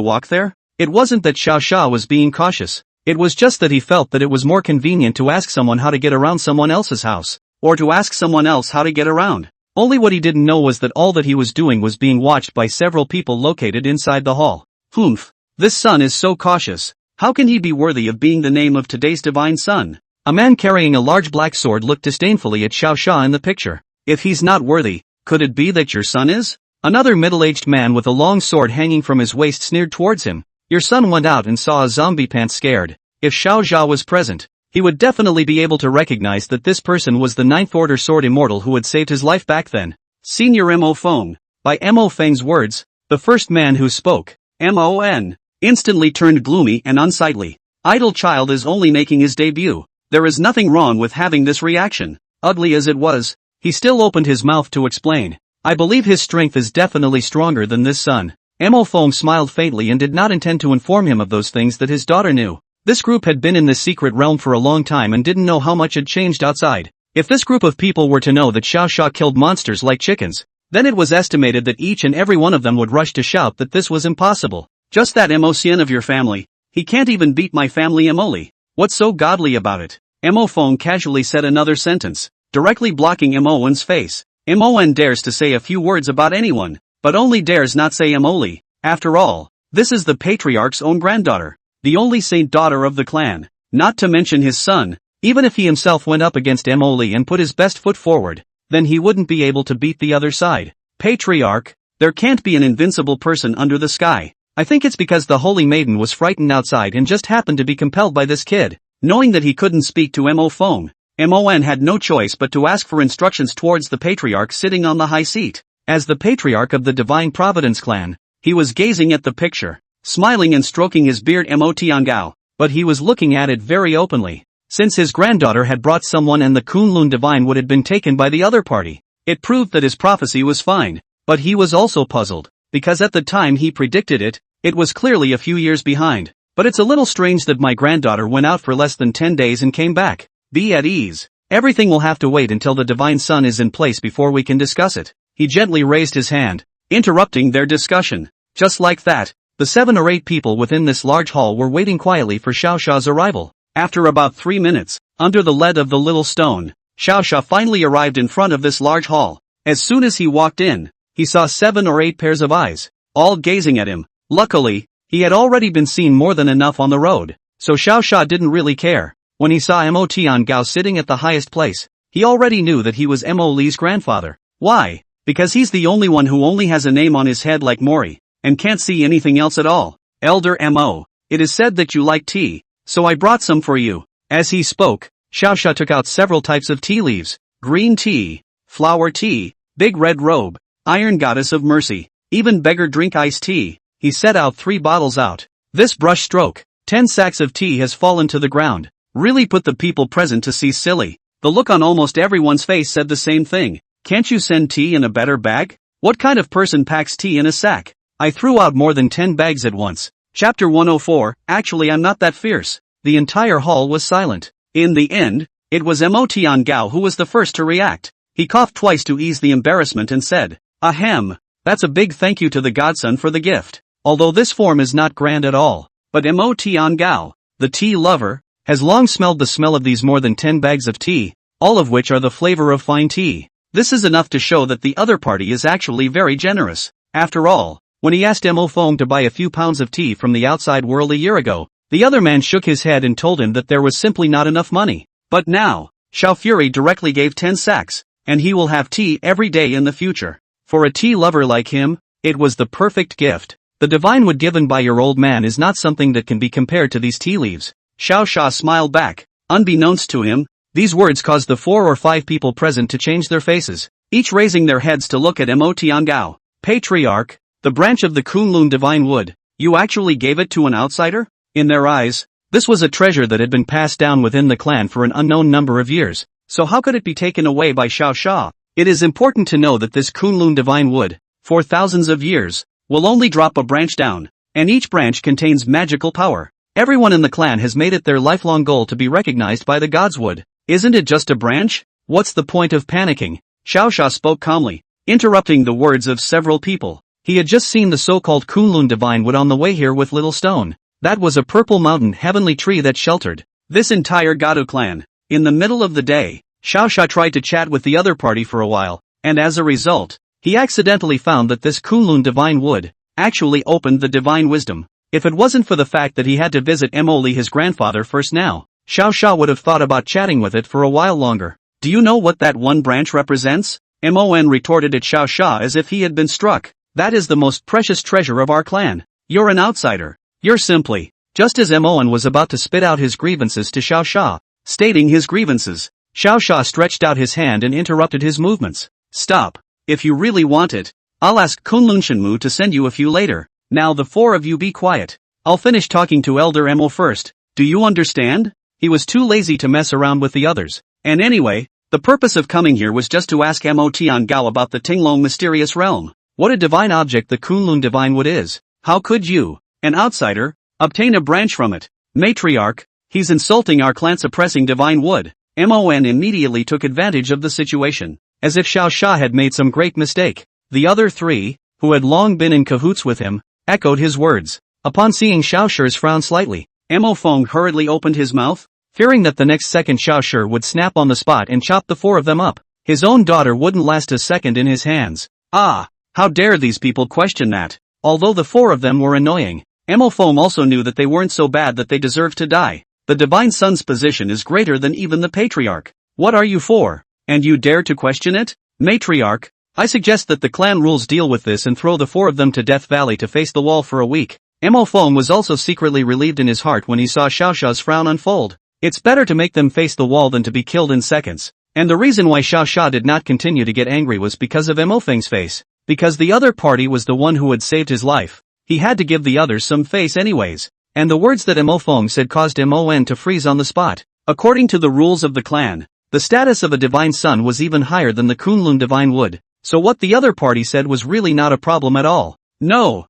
S1: walk there? It wasn't that Xiao Xiao was being cautious. It was just that he felt that it was more convenient to ask someone how to get around someone else's house, or to ask someone else how to get around. Only what he didn't know was that all that he was doing was being watched by several people located inside the hall. Humph, this son is so cautious. How can he be worthy of being the name of today's divine son? A man carrying a large black sword looked disdainfully at Xiao Xiao in the picture. If he's not worthy, could it be that your son is? Another middle-aged man with a long sword hanging from his waist sneered towards him. Your son went out and saw a zombie pants scared. If Xiao Xiao was present, he would definitely be able to recognize that this person was the Ninth Order Sword Immortal who had saved his life back then. Senior Mo Feng. By Mo Feng's words, the first man who spoke, Mon, instantly turned gloomy and unsightly. Idle child is only making his debut. There is nothing wrong with having this reaction. Ugly as it was, he still opened his mouth to explain. I believe his strength is definitely stronger than this son. Mo Feng smiled faintly and did not intend to inform him of those things that his daughter knew. This group had been in this secret realm for a long time and didn't know how much had changed outside. If this group of people were to know that Xiao Xiao killed monsters like chickens, then it was estimated that each and every one of them would rush to shout that this was impossible. Just that Mo-sien of your family. He can't even beat my family Emoli. What's so godly about it? Mo Feng casually said another sentence, directly blocking Moen's face. Moen dares to say a few words about anyone, but only dares not say Emoli. After all, this is the patriarch's own granddaughter, the only saint daughter of the clan, not to mention his son. Even if he himself went up against Emoli and put his best foot forward, then he wouldn't be able to beat the other side. Patriarch, there can't be an invincible person under the sky. I think it's because the holy maiden was frightened outside and just happened to be compelled by this kid. Knowing that he couldn't speak to Mo Fong, Mon had no choice but to ask for instructions towards the patriarch sitting on the high seat. As the patriarch of the Divine Providence clan, he was gazing at the picture, smiling and stroking his beard Mo Tiangao, but he was looking at it very openly. Since his granddaughter had brought someone and the Kunlun Divine would have been taken by the other party, it proved that his prophecy was fine, but he was also puzzled, because at the time he predicted it, it was clearly a few years behind. But it's a little strange that my granddaughter went out for less than 10 days and came back. Be at ease. Everything will have to wait until the Divine Sun is in place before we can discuss it. He gently raised his hand, interrupting their discussion. Just like that, the 7 or 8 people within this large hall were waiting quietly for Xiao Sha's arrival. After about 3 minutes, under the lead of the little stone, Xiao Sha finally arrived in front of this large hall. As soon as he walked in, he saw 7 or 8 pairs of eyes, all gazing at him. Luckily, he had already been seen more than enough on the road, so Xiao Sha didn't really care. When he saw Mo Tiangao sitting at the highest place, he already knew that he was Mo Li's grandfather. Why? Because he's the only one who only has a name on his head like Mori, and can't see anything else at all. Elder Mo, it is said that you like tea, so I brought some for you. As he spoke, Xiao Sha took out several types of tea leaves: green tea, flower tea, big red robe, iron goddess of mercy, even beggar drink iced tea. He set out 3 bottles out. This brush stroke, 10 sacks of tea has fallen to the ground, really put the people present to see silly. The look on almost everyone's face said the same thing. Can't you send tea in a better bag? What kind of person packs tea in a sack? I threw out more than 10 bags at once. Chapter 104, actually I'm not that fierce. The entire hall was silent. In the end, it was Mo Tiangao who was the first to react. He coughed twice to ease the embarrassment and said, "Ahem, that's a big thank you to the godson for the gift. Although this form is not grand at all, but Mo Tiangao, the tea lover, has long smelled the smell of these more than 10 bags of tea, all of which are the flavor of fine tea. This is enough to show that the other party is actually very generous. After all, when he asked Mo Fong to buy a few pounds of tea from the outside world a year ago, the other man shook his head and told him that there was simply not enough money. But now, Xiao Fury directly gave 10 sacks, and he will have tea every day in the future. For a tea lover like him, it was the perfect gift. The divine wood given by your old man is not something that can be compared to these tea leaves." Xiao Sha smiled back. Unbeknownst to him, these words caused the 4 or 5 people present to change their faces, each raising their heads to look at Mo Tiangao. "Patriarch, the branch of the Kunlun divine wood, you actually gave it to an outsider?" In their eyes, this was a treasure that had been passed down within the clan for an unknown number of years, so how could it be taken away by Xiao Sha? It is important to know that this Kunlun divine wood, for thousands of years, will only drop a branch down, and each branch contains magical power. Everyone in the clan has made it their lifelong goal to be recognized by the gods wood. Isn't it just a branch? What's the point of panicking? Xiao Sha spoke calmly, interrupting the words of several people. He had just seen the so-called Kunlun divine wood on the way here with Little Stone. That was a purple mountain heavenly tree that sheltered this entire Gado clan. In the middle of the day, Xiao Sha tried to chat with the other party for a while, and as a result, he accidentally found that this Kunlun divine wood actually opened the divine wisdom. If it wasn't for the fact that he had to visit Mo Li his grandfather first now, Xiao Sha would have thought about chatting with it for a while longer. "Do you know what that one branch represents?" Mon retorted at Xiao Sha as if he had been struck. "That is the most precious treasure of our clan. You're an outsider. You're simply..." Just as Mon was about to spit out his grievances to Xiao Sha, stating his grievances, Xiao Sha stretched out his hand and interrupted his movements. "Stop. If you really want it, I'll ask Kunlun Shenmu to send you a few later. Now the 4 of you be quiet. I'll finish talking to Elder Mo first. Do you understand?" He was too lazy to mess around with the others. And anyway, the purpose of coming here was just to ask Mo Tiangao about the Tinglong mysterious realm. What a divine object the Kunlun divine wood is. How could you, an outsider, obtain a branch from it? Matriarch, he's insulting our clan suppressing divine wood. Mon immediately took advantage of the situation, as if Xiao Sha had made some great mistake. The other 3, who had long been in cahoots with him, echoed his words. Upon seeing Xiao Shi's frown slightly, Mo Fong hurriedly opened his mouth, fearing that the next second Xiao Shi would snap on the spot and chop the 4 of them up. His own daughter wouldn't last a second in his hands. Ah, how dare these people question that? Although the 4 of them were annoying, Mo Fong also knew that they weren't so bad that they deserved to die. The divine son's position is greater than even the patriarch. "What are you for?" And you dare to question it? Matriarch, I suggest that the clan rules deal with this and throw the 4 of them to Death Valley to face the wall for a week. Mo Feng was also secretly relieved in his heart when he saw Xiaoxia's frown unfold. It's better to make them face the wall than to be killed in seconds. And the reason why Xiaoxia did not continue to get angry was because of Mo Feng's face. Because the other party was the one who had saved his life. He had to give the others some face anyways. And the words that Mo Feng said caused Mon to freeze on the spot. According to the rules of the clan, the status of a divine son was even higher than the Kunlun divine wood. So what the other party said was really not a problem at all. No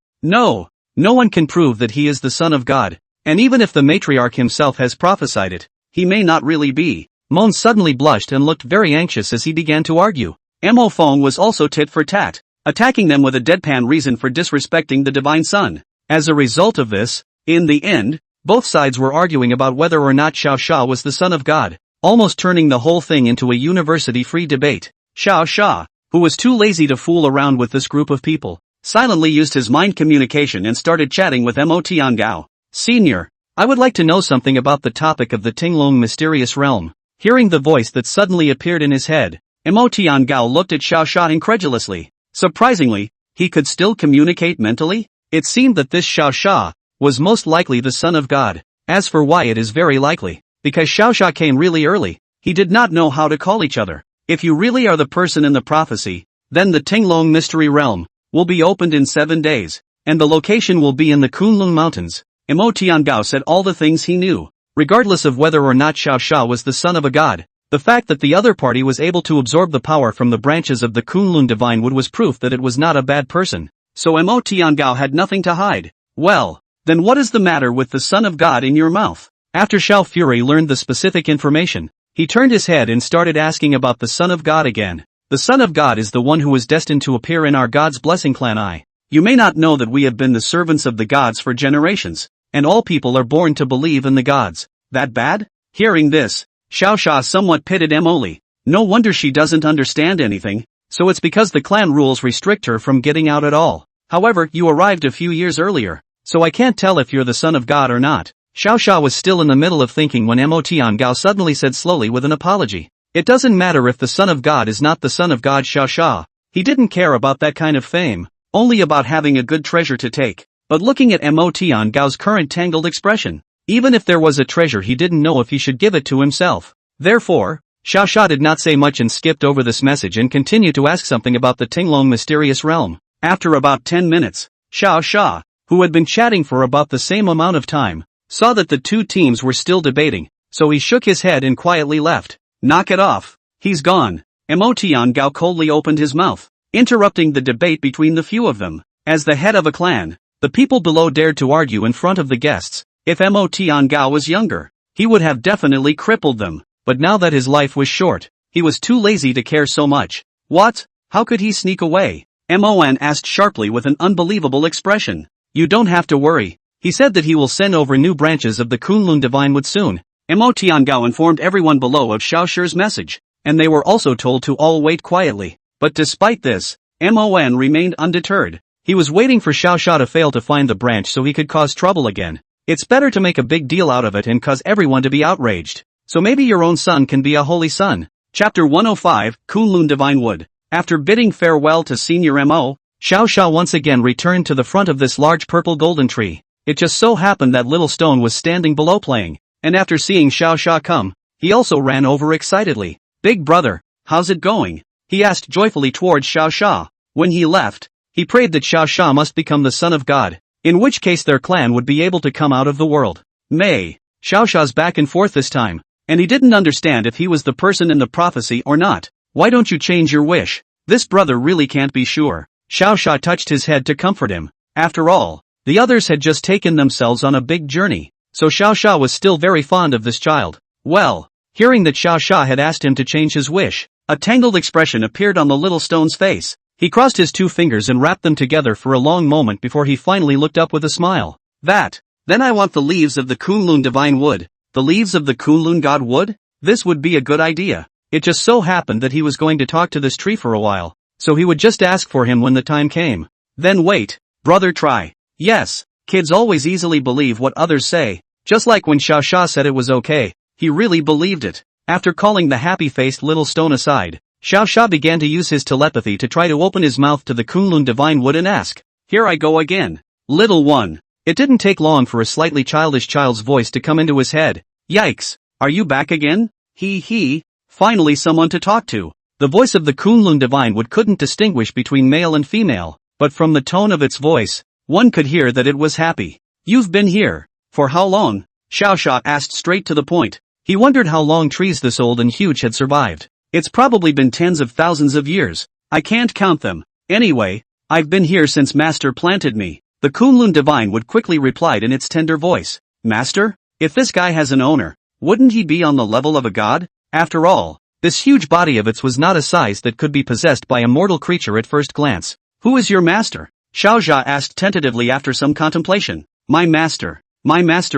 S1: one can prove that he is the son of God. And even if the matriarch himself has prophesied it, he may not really be. Mon suddenly blushed and looked very anxious as he began to argue. Mo Feng was also tit for tat, attacking them with a deadpan reason for disrespecting the divine son. As a result of this, in the end, both sides were arguing about whether or not Xiaoxia was the son of God, almost turning the whole thing into a university-free debate. Xiaoxia, who was too lazy to fool around with this group of people, silently used his mind communication and started chatting with Mo Tiangao. Senior, I would like to know something about the topic of the Tinglong mysterious realm. Hearing the voice that suddenly appeared in his head, Mo Tiangao looked at Xiaoxia incredulously. Surprisingly, he could still communicate mentally? It seemed that this Xiaoxia was most likely the son of God. As for why, it is very likely, because Xiaoxia came really early. He did not know how to call each other. If you really are the person in the prophecy, then the Tinglong mystery realm will be opened in 7 days, and the location will be in the Kunlun Mountains. Mo Tiangao said all the things he knew. Regardless of whether or not Xiaoxia was the son of a god, the fact that the other party was able to absorb the power from the branches of the Kunlun divine wood was proof that it was not a bad person. So Mo Tiangao had nothing to hide. Well, then what is the matter with the son of God in your mouth? After Xiao Fury learned the specific information, he turned his head and started asking about the son of God again. The son of God is the one who is destined to appear in our God's blessing clan. You may not know that we have been the servants of the gods for generations, and all people are born to believe in the gods. That bad? Hearing this, Xiaoxia somewhat pitted Emily. No wonder she doesn't understand anything, so it's because the clan rules restrict her from getting out at all. However, you arrived a few years earlier, so I can't tell if you're the son of God or not. Xiaoxia was still in the middle of thinking when Mo Tiangao suddenly said slowly with an apology. It doesn't matter if the son of God is not the son of God, Xiaoxia. He didn't care about that kind of fame, only about having a good treasure to take. But looking at Mo Tiangao's current tangled expression, even if there was a treasure he didn't know if he should give it to himself. Therefore, Xiaoxia did not say much and skipped over this message and continued to ask something about the Tinglong mysterious realm. After about 10 minutes, Xiaoxia, who had been chatting for about the same amount of time, saw that the two teams were still debating, so he shook his head and quietly left. Knock it off. He's gone. Mo Tiangao coldly opened his mouth, interrupting the debate between the few of them. As the head of a clan, the people below dared to argue in front of the guests. If Mo Tiangao was younger, he would have definitely crippled them, but now that his life was short, he was too lazy to care so much. What? How could he sneak away? Mon asked sharply with an unbelievable expression. You don't have to worry. He said that he will send over new branches of the Kunlun divine wood soon. Mo Tiangao informed everyone below of Xiaoxi's message, and they were also told to all wait quietly. But despite this, Mon remained undeterred. He was waiting for Xiaoxia to fail to find the branch so he could cause trouble again. It's better to make a big deal out of it and cause everyone to be outraged. So maybe your own son can be a holy son. Chapter 105, Kunlun Divine Wood. After bidding farewell to Senior Mo, Xiaoxia once again returned to the front of this large purple golden tree. It just so happened that Little Stone was standing below playing, and after seeing Xiaoxia come, he also ran over excitedly. Big brother, how's it going? He asked joyfully towards Xiaoxia. When he left, he prayed that Xiaoxia must become the son of God, in which case their clan would be able to come out of the world. Xiaoxia's back and forth this time, and he didn't understand if he was the person in the prophecy or not. Why don't you change your wish? This brother really can't be sure. Xiaoxia touched his head to comfort him. After all, the others had just taken themselves on a big journey, so Xiaoxia was still very fond of this child. Well, hearing that Xiaoxia had asked him to change his wish, a tangled expression appeared on the little stone's face. He crossed his two fingers and wrapped them together for a long moment before he finally looked up with a smile. Then I want the leaves of the Kunlun divine wood. The leaves of the Kunlun god wood? This would be a good idea. It just so happened that he was going to talk to this tree for a while, so he would just ask for him when the time came. Then wait, brother, try. Yes, kids always easily believe what others say, just like when Xiaoxia said it was okay, he really believed it. After calling the happy-faced little stone aside, Xiao Sha began to use his telepathy to try to open his mouth to the Kunlun divine wood and ask, "Here I go again. Little one." It didn't take long for a slightly childish child's voice to come into his head. "Yikes, are you back again? He, finally someone to talk to." The voice of the Kunlun divine wood couldn't distinguish between male and female, but from the tone of its voice, one could hear that it was happy. "You've been here. For how long?" Xiao Sha asked straight to the point. He wondered how long trees this old and huge had survived. "It's probably been tens of thousands of years. I can't count them. Anyway, I've been here since Master planted me." The Kunlun divine would quickly replied in its tender voice. "Master? If this guy has an owner, wouldn't he be on the level of a god? After all, this huge body of its was not a size that could be possessed by a mortal creature at first glance." "Who is your master?" Xiao Sha asked tentatively after some contemplation. My master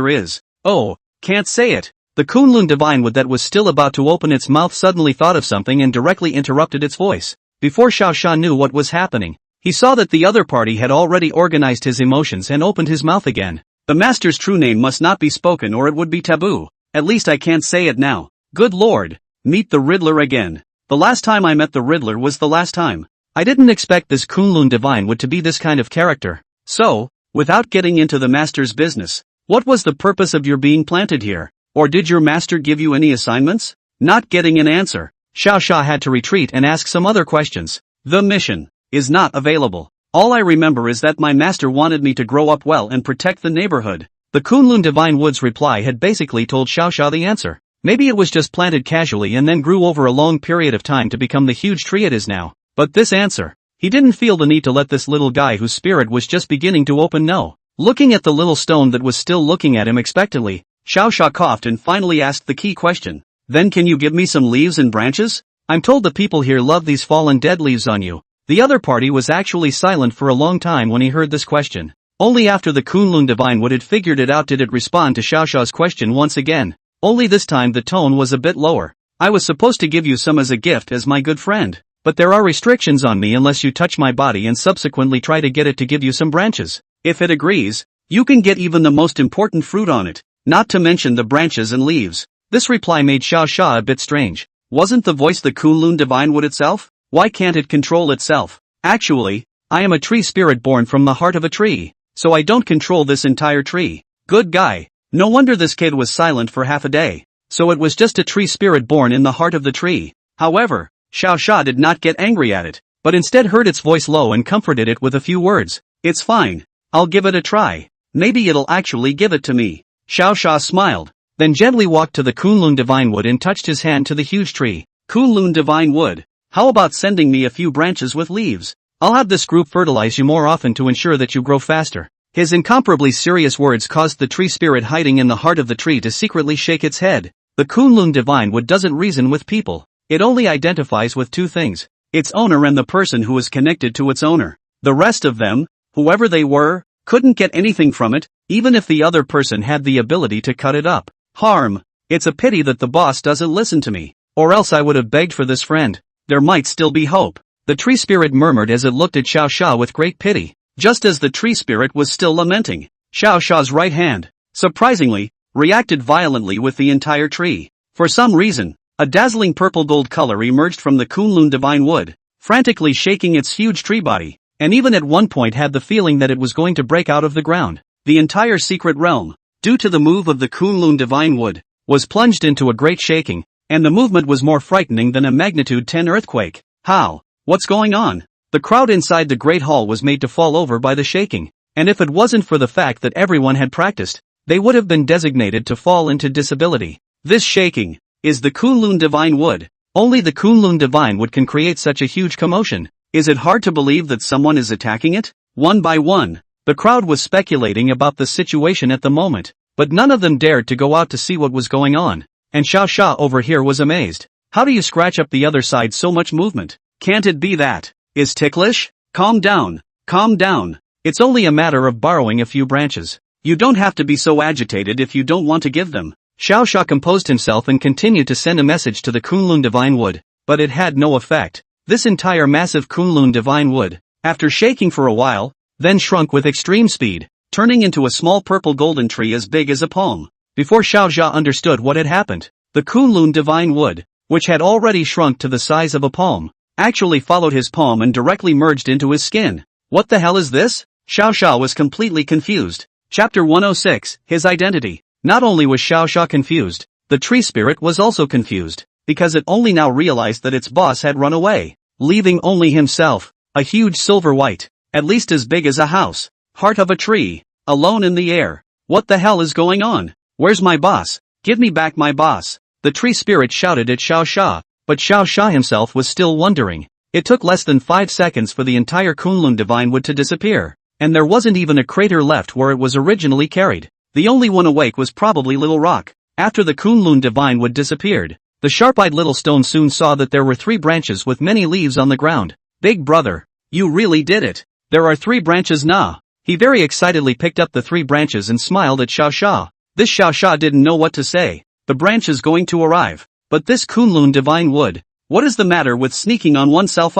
S1: is... Oh, can't say it." The Kunlun divine wood that was still about to open its mouth suddenly thought of something and directly interrupted its voice. Before Xiao Sha knew what was happening, he saw that the other party had already organized his emotions and opened his mouth again. "The master's true name must not be spoken or it would be taboo. At least I can't say it now. Good lord, meet the Riddler again. The last time I met the Riddler was the last time. I didn't expect this Kunlun divine wood to be this kind of character. So, without getting into the master's business, what was the purpose of your being planted here? Or did your master give you any assignments?" Not getting an answer, Xiao Sha had to retreat and ask some other questions. "The mission is not available. All I remember is that my master wanted me to grow up well and protect the neighborhood." The Kunlun divine wood's reply had basically told Xiao Sha the answer. Maybe it was just planted casually and then grew over a long period of time to become the huge tree it is now. But this answer, he didn't feel the need to let this little guy whose spirit was just beginning to open know. Looking at the little stone that was still looking at him expectantly, Xiao Sha coughed and finally asked the key question. "Then can you give me some leaves and branches? I'm told the people here love these fallen dead leaves on you." The other party was actually silent for a long time when he heard this question. Only after the Kunlun divine wood had figured it out did it respond to Xiao Sha's question once again. Only this time the tone was a bit lower. "I was supposed to give you some as a gift as my good friend, but there are restrictions on me unless you touch my body and subsequently try to get it to give you some branches. If it agrees, you can get even the most important fruit on it. Not to mention the branches and leaves." This reply made Xiao Sha a bit strange. Wasn't the voice the Kunlun divine wood itself? Why can't it control itself? "Actually, I am a tree spirit born from the heart of a tree, so I don't control this entire tree." Good guy. No wonder this kid was silent for half a day. So it was just a tree spirit born in the heart of the tree. However, Xiao Sha did not get angry at it, but instead heard its voice low and comforted it with a few words. "It's fine. I'll give it a try. Maybe it'll actually give it to me." Xiao Sha smiled, then gently walked to the Kunlun divine wood and touched his hand to the huge tree. "Kunlun divine wood, how about sending me a few branches with leaves? I'll have this group fertilize you more often to ensure that you grow faster." His incomparably serious words caused the tree spirit hiding in the heart of the tree to secretly shake its head. The Kunlun divine wood doesn't reason with people. It only identifies with two things: its owner and the person who is connected to its owner. The rest of them, whoever they were, couldn't get anything from it, even if the other person had the ability to cut it up. Harm. It's a pity that the boss doesn't listen to me, or else I would have begged for this friend. There might still be hope. The tree spirit murmured as it looked at Xiao Sha with great pity. Just as the tree spirit was still lamenting, Xiao Sha's right hand, surprisingly, reacted violently with the entire tree. For some reason, a dazzling purple gold color emerged from the Kunlun divine wood, frantically shaking its huge tree body, and even at one point had the feeling that it was going to break out of the ground. The entire secret realm, due to the move of the Kunlun divine wood, was plunged into a great shaking, and the movement was more frightening than a magnitude 10 earthquake. How? What's going on? The crowd inside the great hall was made to fall over by the shaking, and if it wasn't for the fact that everyone had practiced, they would have been designated to fall into disability. This shaking is the Kunlun divine wood. Only the Kunlun divine wood can create such a huge commotion. Is it hard to believe that someone is attacking it? One by one, the crowd was speculating about the situation at the moment, but none of them dared to go out to see what was going on. And Xiao Sha over here was amazed. How do you scratch up the other side so much movement? Can't it be that is ticklish? Calm down. Calm down. It's only a matter of borrowing a few branches. You don't have to be so agitated if you don't want to give them. Xiao Sha composed himself and continued to send a message to the Kunlun divine wood, but it had no effect. This entire massive Kunlun divine wood, after shaking for a while, then shrunk with extreme speed, turning into a small purple golden tree as big as a palm. Before Xiao Sha understood what had happened, The Kunlun divine wood, which had already shrunk to the size of a palm, actually followed his palm and directly merged into his skin. What the hell is this? Xiao Xia was completely confused. Chapter 106, His Identity. Not only was Xiao Xia confused, the tree spirit was also confused, because it only now realized that its boss had run away, leaving only himself, a huge silver white, at least as big as a house, heart of a tree, alone in the air. What the hell is going on? Where's my boss? Give me back my boss. The tree spirit shouted at Xiao Xia, but Xiao Xia himself was still wondering. It took less than 5 seconds for the entire Kunlun divine wood to disappear, and there wasn't even a crater left where it was originally carried. The only one awake was probably Little Rock. After the Kunlun divine wood disappeared, the sharp-eyed little stone soon saw that there were 3 branches with many leaves on the ground. Big brother, you really did it. There are 3 branches now. He very excitedly picked up the 3 branches and smiled at Xiao Xia. This Xiao Xia didn't know what to say. The branch is going to arrive. But this Kunlun divine wood, what is the matter with sneaking on oneself?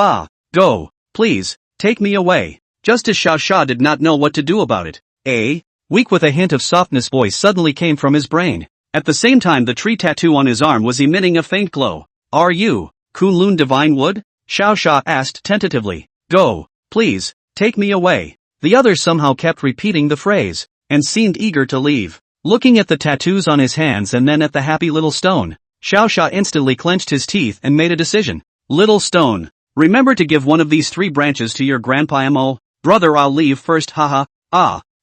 S1: Go, please, take me away. Just as Xiao Xia did not know what to do about it. Weak with a hint of softness voice suddenly came from his brain. At the same time the tree tattoo on his arm was emitting a faint glow. Are you, Kunlun divine wood? Xiao Xia asked tentatively. Go, please, take me away. The others somehow kept repeating the phrase, and seemed eager to leave. Looking at the tattoos on his hands and then at the happy little stone, Xiao Xia instantly clenched his teeth and made a decision. Little stone, remember to give one of these 3 branches to your grandpa Mo. Brother, I'll leave first, haha.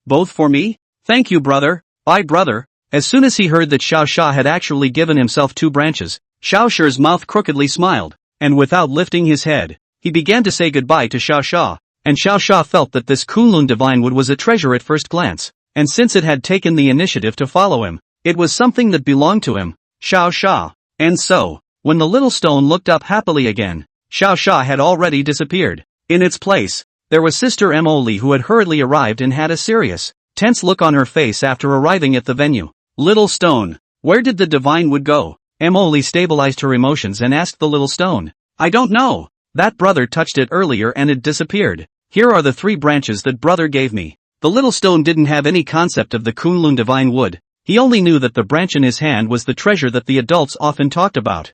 S1: Both for me? Thank you, brother. Bye, brother. As soon as he heard that Xiao Xia had actually given himself 2 branches, Xiao Xia's mouth crookedly smiled, and without lifting his head, he began to say goodbye to Xiao Xia, and Xiao Xia felt that this Kunlun divine wood was a treasure at first glance, and since it had taken the initiative to follow him, it was something that belonged to him, Xiao Xia. And so, when the little stone looked up happily again, Xiao Xia had already disappeared. In its place, there was Sister Emily, who had hurriedly arrived and had a serious, tense look on her face after arriving at the venue. Little stone, where did the divine wood go? Emily stabilized her emotions and asked the little stone. I don't know. That brother touched it earlier and it disappeared. Here are the 3 branches that brother gave me. The little stone didn't have any concept of the Kunlun divine wood. He only knew that the branch in his hand was the treasure that the adults often talked about.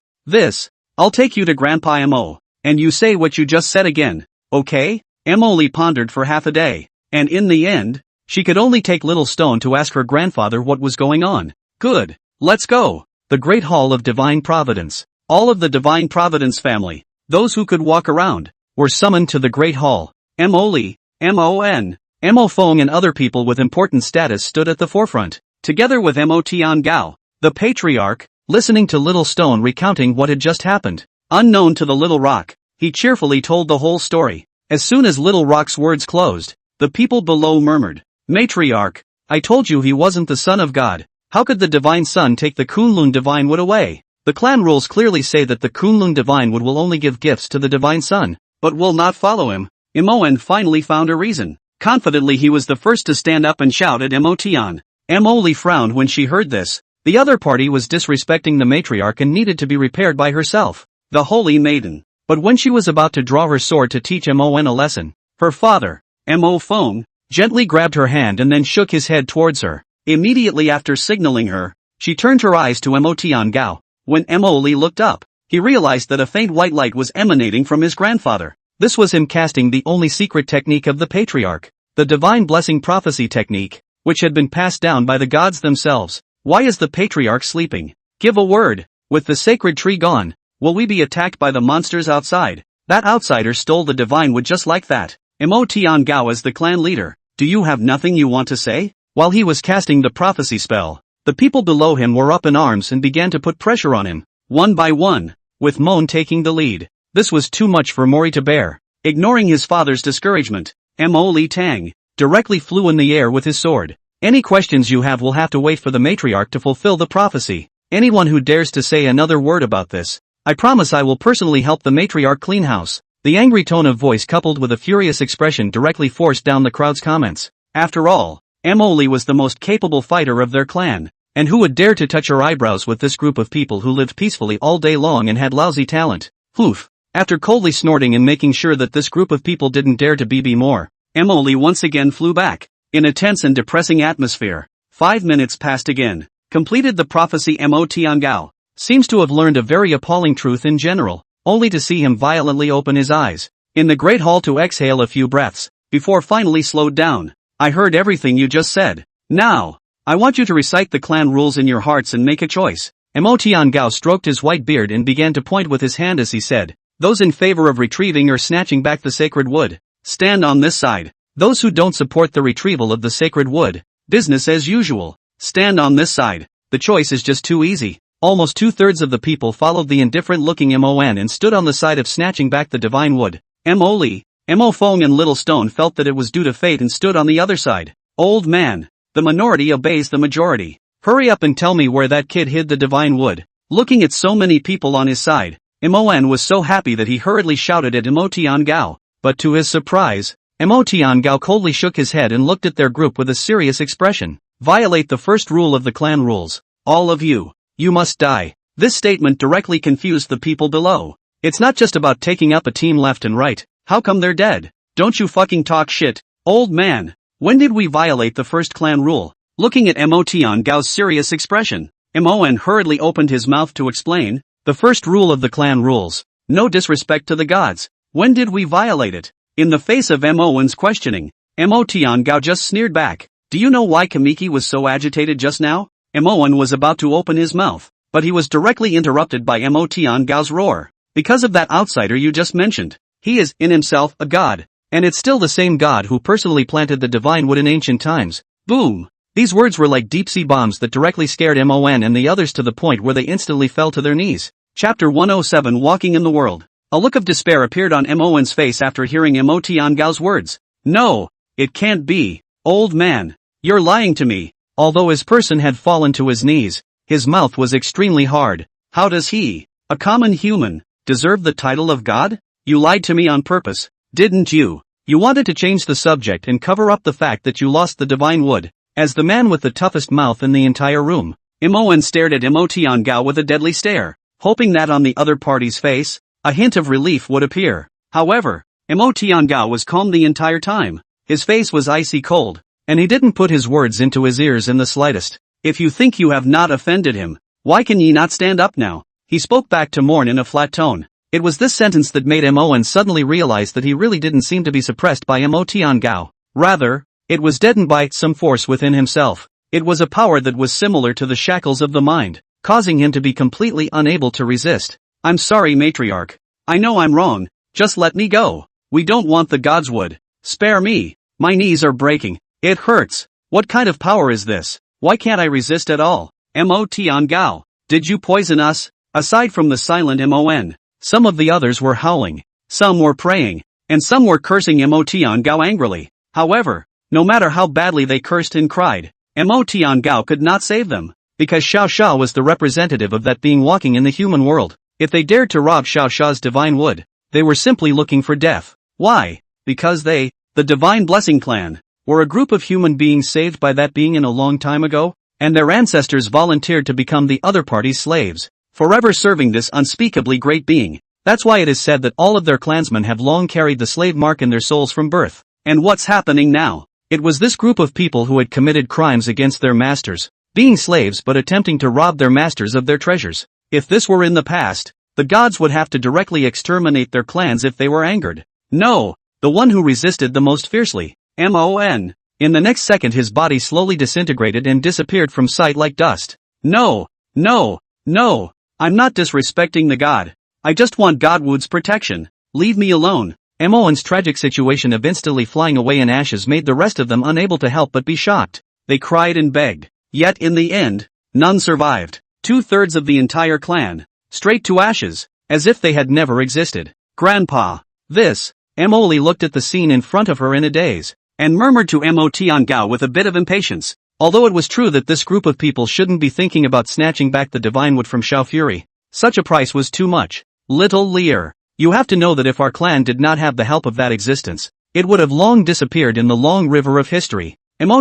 S1: I'll take you to Grandpa Mo, and you say what you just said again, okay? Emily pondered for half a day, and in the end, she could only take Little Stone to ask her grandfather what was going on. Good, let's go. The Great Hall of Divine Providence. All of the Divine Providence family, those who could walk around, were summoned to the Great Hall. Emily, Mon, Mo Feng and other people with important status stood at the forefront, together with Mo Tiangao, the patriarch, listening to Little Stone recounting what had just happened. Unknown to the Little Rock, he cheerfully told the whole story. As soon as Little Rock's words closed, the people below murmured, Matriarch, I told you he wasn't the son of God. How could the divine son take the Kunlun divine wood away? The clan rules clearly say that the Kunlun divine wood will only give gifts to the divine son, but will not follow him. Imoen finally found a reason. Confidently he was the first to stand up and shout at Emotian. Emoli frowned when she heard this. The other party was disrespecting the matriarch and needed to be repaired by herself, the holy maiden. But when she was about to draw her sword to teach Mon a lesson, her father, Mo Feng, gently grabbed her hand and then shook his head towards her. Immediately after signaling her, she turned her eyes to Emotian Gao. When Emoli looked up, he realized that a faint white light was emanating from his grandfather. This was him casting the only secret technique of the patriarch, the divine blessing prophecy technique, which had been passed down by the gods themselves. Why is the patriarch sleeping? Give a word. With the sacred tree gone, will we be attacked by the monsters outside? That outsider stole the divine wood just like that. Mo Tiangao as the clan leader, do you have nothing you want to say? While he was casting the prophecy spell, the people below him were up in arms and began to put pressure on him, one by one, with Mon taking the lead. This was too much for Mori to bear. Ignoring his father's discouragement, Mo Li Tang directly flew in the air with his sword. Any questions you have will have to wait for the matriarch to fulfill the prophecy. Anyone who dares to say another word about this, I promise I will personally help the matriarch clean house. The angry tone of voice coupled with a furious expression directly forced down the crowd's comments. After all, Emoli was the most capable fighter of their clan, and who would dare to touch her eyebrows with this group of people who lived peacefully all day long and had lousy talent? Poof. After coldly snorting and making sure that this group of people didn't dare to be more, Emoli once again flew back. In a tense and depressing atmosphere, 5 minutes passed again. Completed the prophecy Mo Tiangao. seems to have learned a very appalling truth in general, only to see him violently open his eyes in the great hall to exhale a few breaths, before finally slowed down. I heard everything you just said. Now, I want you to recite the clan rules in your hearts and make a choice. Tian-gao stroked his white beard and began to point with his hand as he said, those in favor of retrieving or snatching back the sacred wood, stand on this side. Those who don't support the retrieval of the sacred wood, business as usual, stand on this side. The choice is just too easy. Almost 2/3 of the people followed the indifferent-looking Mon and stood on the side of snatching back the divine wood. Mo Li, Mo Feng and Little Stone felt that it was due to fate and stood on the other side. Old man, the minority obeys the majority. Hurry up and tell me where that kid hid the divine wood. Looking at so many people on his side, Mon was so happy that he hurriedly shouted at Tian-gao, but to his surprise, Tian-gao coldly shook his head and looked at their group with a serious expression. Violate the first rule of the clan rules. All of you. You must die. This statement directly confused the people below. It's not just about taking up a team left and right. How come they're dead? Don't you fucking talk shit. Old man. When did we violate the first clan rule? Looking at Tian-gao's serious expression, Mon hurriedly opened his mouth to explain. The first rule of the clan rules. No disrespect to the gods. When did we violate it? In the face of Mon's questioning, Tian-gao just sneered back. Do you know why Kamiki was so agitated just now? Mon was about to open his mouth, but he was directly interrupted by Tian-gao's roar. Because of that outsider you just mentioned. He is, in himself, a god. And it's still the same god who personally planted the divine wood in ancient times. Boom! These words were like deep-sea bombs that directly scared Mon and the others to the point where they instantly fell to their knees. Chapter 107 Walking in the World. A look of despair appeared on Mon's face after hearing Tian-gao's words. No! It can't be. Old man. You're lying to me. Although his person had fallen to his knees, his mouth was extremely hard. How does he, a common human, deserve the title of God? You lied to me on purpose, didn't you? You wanted to change the subject and cover up the fact that you lost the divine wood. As the man with the toughest mouth in the entire room, Mon stared at Tian-gao with a deadly stare, hoping that on the other party's face, a hint of relief would appear. However, Tian-gao was calm the entire time. His face was icy cold, and he didn't put his words into his ears in the slightest. If you think you have not offended him, why can ye not stand up now? He spoke back to Morn in a flat tone. It was this sentence that made Mon suddenly realize that he really didn't seem to be suppressed by Tian-gao. Rather, it was deadened by some force within himself. It was a power that was similar to the shackles of the mind, causing him to be completely unable to resist. I'm sorry, matriarch. I know I'm wrong. Just let me go. We don't want the gods wood. Spare me. My knees are breaking. It hurts. What kind of power is this? Why can't I resist at all? Tian-gao, did you poison us? Aside from the silent Mon, some of the others were howling, some were praying, and some were cursing Tian-gao angrily. However, no matter how badly they cursed and cried, Tian-gao could not save them, because Xiao Xia was the representative of that being walking in the human world. If they dared to rob Xiao Xia's divine wood, they were simply looking for death. Why? Because they, the Divine Blessing Clan, were a group of human beings saved by that being in a long time ago, and their ancestors volunteered to become the other party's slaves, forever serving this unspeakably great being. That's why it is said that all of their clansmen have long carried the slave mark in their souls from birth. And what's happening now? It was this group of people who had committed crimes against their masters, being slaves but attempting to rob their masters of their treasures. If this were in the past, the gods would have to directly exterminate their clans if they were angered. No, the one who resisted the most fiercely, Mon. In the next second his body slowly disintegrated and disappeared from sight like dust. No, no, no, I'm not disrespecting the god. I just want Godwood's protection. Leave me alone. Mon's tragic situation of instantly flying away in ashes made the rest of them unable to help but be shocked. They cried and begged. Yet in the end, none survived. 2/3 of the entire clan, straight to ashes, as if they had never existed. Grandpa, this. Emily looked at the scene in front of her in a daze, and murmured to Tian-gao with a bit of impatience. Although it was true that this group of people shouldn't be thinking about snatching back the divine wood from Xiao Fury, such a price was too much. Little Lear, you have to know that if our clan did not have the help of that existence, it would have long disappeared in the long river of history.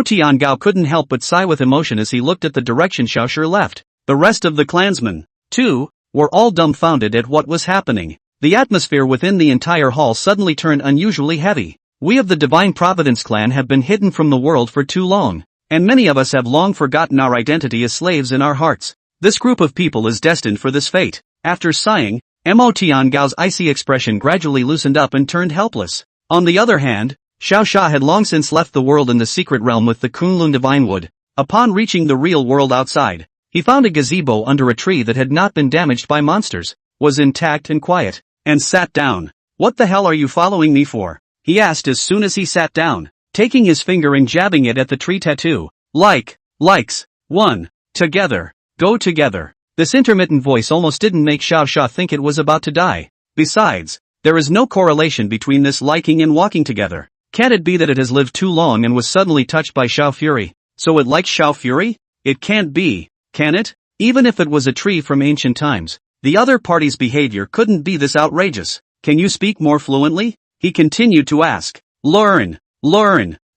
S1: Tian-gao couldn't help but sigh with emotion as he looked at the direction Xiao Shi left. The rest of the clansmen, too, were all dumbfounded at what was happening. The atmosphere within the entire hall suddenly turned unusually heavy. We of the Divine Providence clan have been hidden from the world for too long, and many of us have long forgotten our identity as slaves in our hearts. This group of people is destined for this fate. After sighing, Mo Tiangao's icy expression gradually loosened up and turned helpless. On the other hand, Xiao Xia had long since left the world in the secret realm with the Kunlun Divine Wood. Upon reaching the real world outside, he found a gazebo under a tree that had not been damaged by monsters, was intact and quiet, and sat down. "What the hell are you following me for?" he asked as soon as he sat down, taking his finger and jabbing it at the tree tattoo. Likes. 1. Together. Go together. This intermittent voice almost didn't make Xiao Xia think it was about to die. Besides, there is no correlation between this liking and walking together. Can't it be that it has lived too long and was suddenly touched by Xiao Fury, so it likes Xiao Fury? It can't be, can it? Even if it was a tree from ancient times, the other party's behavior couldn't be this outrageous. "Can you speak more fluently?" he continued to ask. Learn.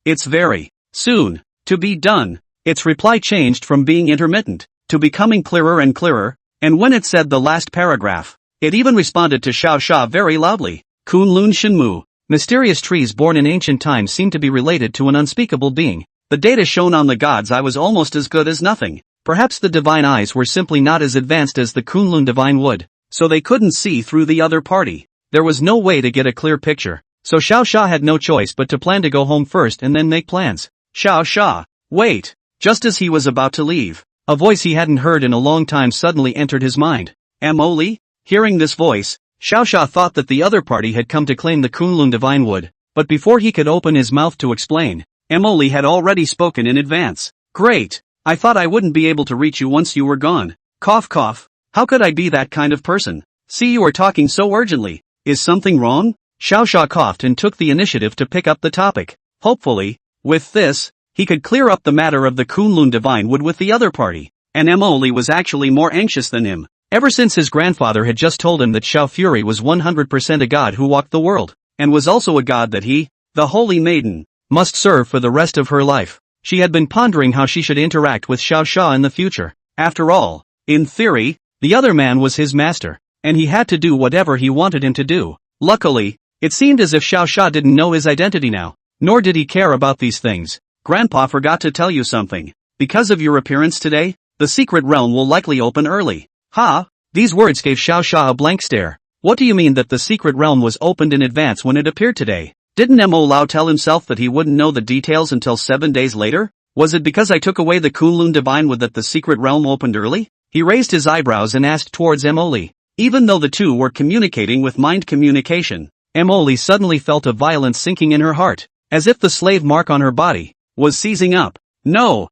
S1: It's very soon to be done." Its reply changed from being intermittent to becoming clearer and clearer, and when it said the last paragraph, it even responded to Xiao Xia very loudly. Kunlun Shenmu. Mysterious trees born in ancient times seem to be related to an unspeakable being. The data shown on the God's Eye was almost as good as nothing. Perhaps the divine eyes were simply not as advanced as the Kunlun Divine Wood, so they couldn't see through the other party. There was no way to get a clear picture, so Xiao Xia had no choice but to plan to go home first and then make plans. "Xiao Xia, wait!" Just as he was about to leave, a voice he hadn't heard in a long time suddenly entered his mind. Mo Li? Hearing this voice, Xiao Xia thought that the other party had come to claim the Kunlun Divine Wood, but before he could open his mouth to explain, Mo Li had already spoken in advance. "Great! I thought I wouldn't be able to reach you once you were gone. Cough cough. How could I be that kind of person? See, you are talking so urgently. Is something wrong?" Xiao Xia coughed and took the initiative to pick up the topic. Hopefully, with this, he could clear up the matter of the Kunlun Divine Wood with the other party. And Mo Li was actually more anxious than him. Ever since his grandfather had just told him that Xiao Fury was 100% a god who walked the world, and was also a god that he, the Holy Maiden, must serve for the rest of her life. She had been pondering how she should interact with Xiao Xia in the future. After all, in theory, the other man was his master, and he had to do whatever he wanted him to do. Luckily, it seemed as if Xiao Xia didn't know his identity now, nor did he care about these things. "Grandpa forgot to tell you something. Because of your appearance today, the secret realm will likely open early." "Ha?" These words gave Xiao Xia a blank stare. What do you mean that the secret realm was opened in advance when it appeared today? Didn't Mo Lao tell himself that he wouldn't know the details until 7 days later? Was it because I took away the Kunlun Divine Wood that the secret realm opened early? He raised his eyebrows and asked towards Mo Li. Even though the two were communicating with mind communication, Mo Li suddenly felt a violent sinking in her heart, as if the slave mark on her body was seizing up. No,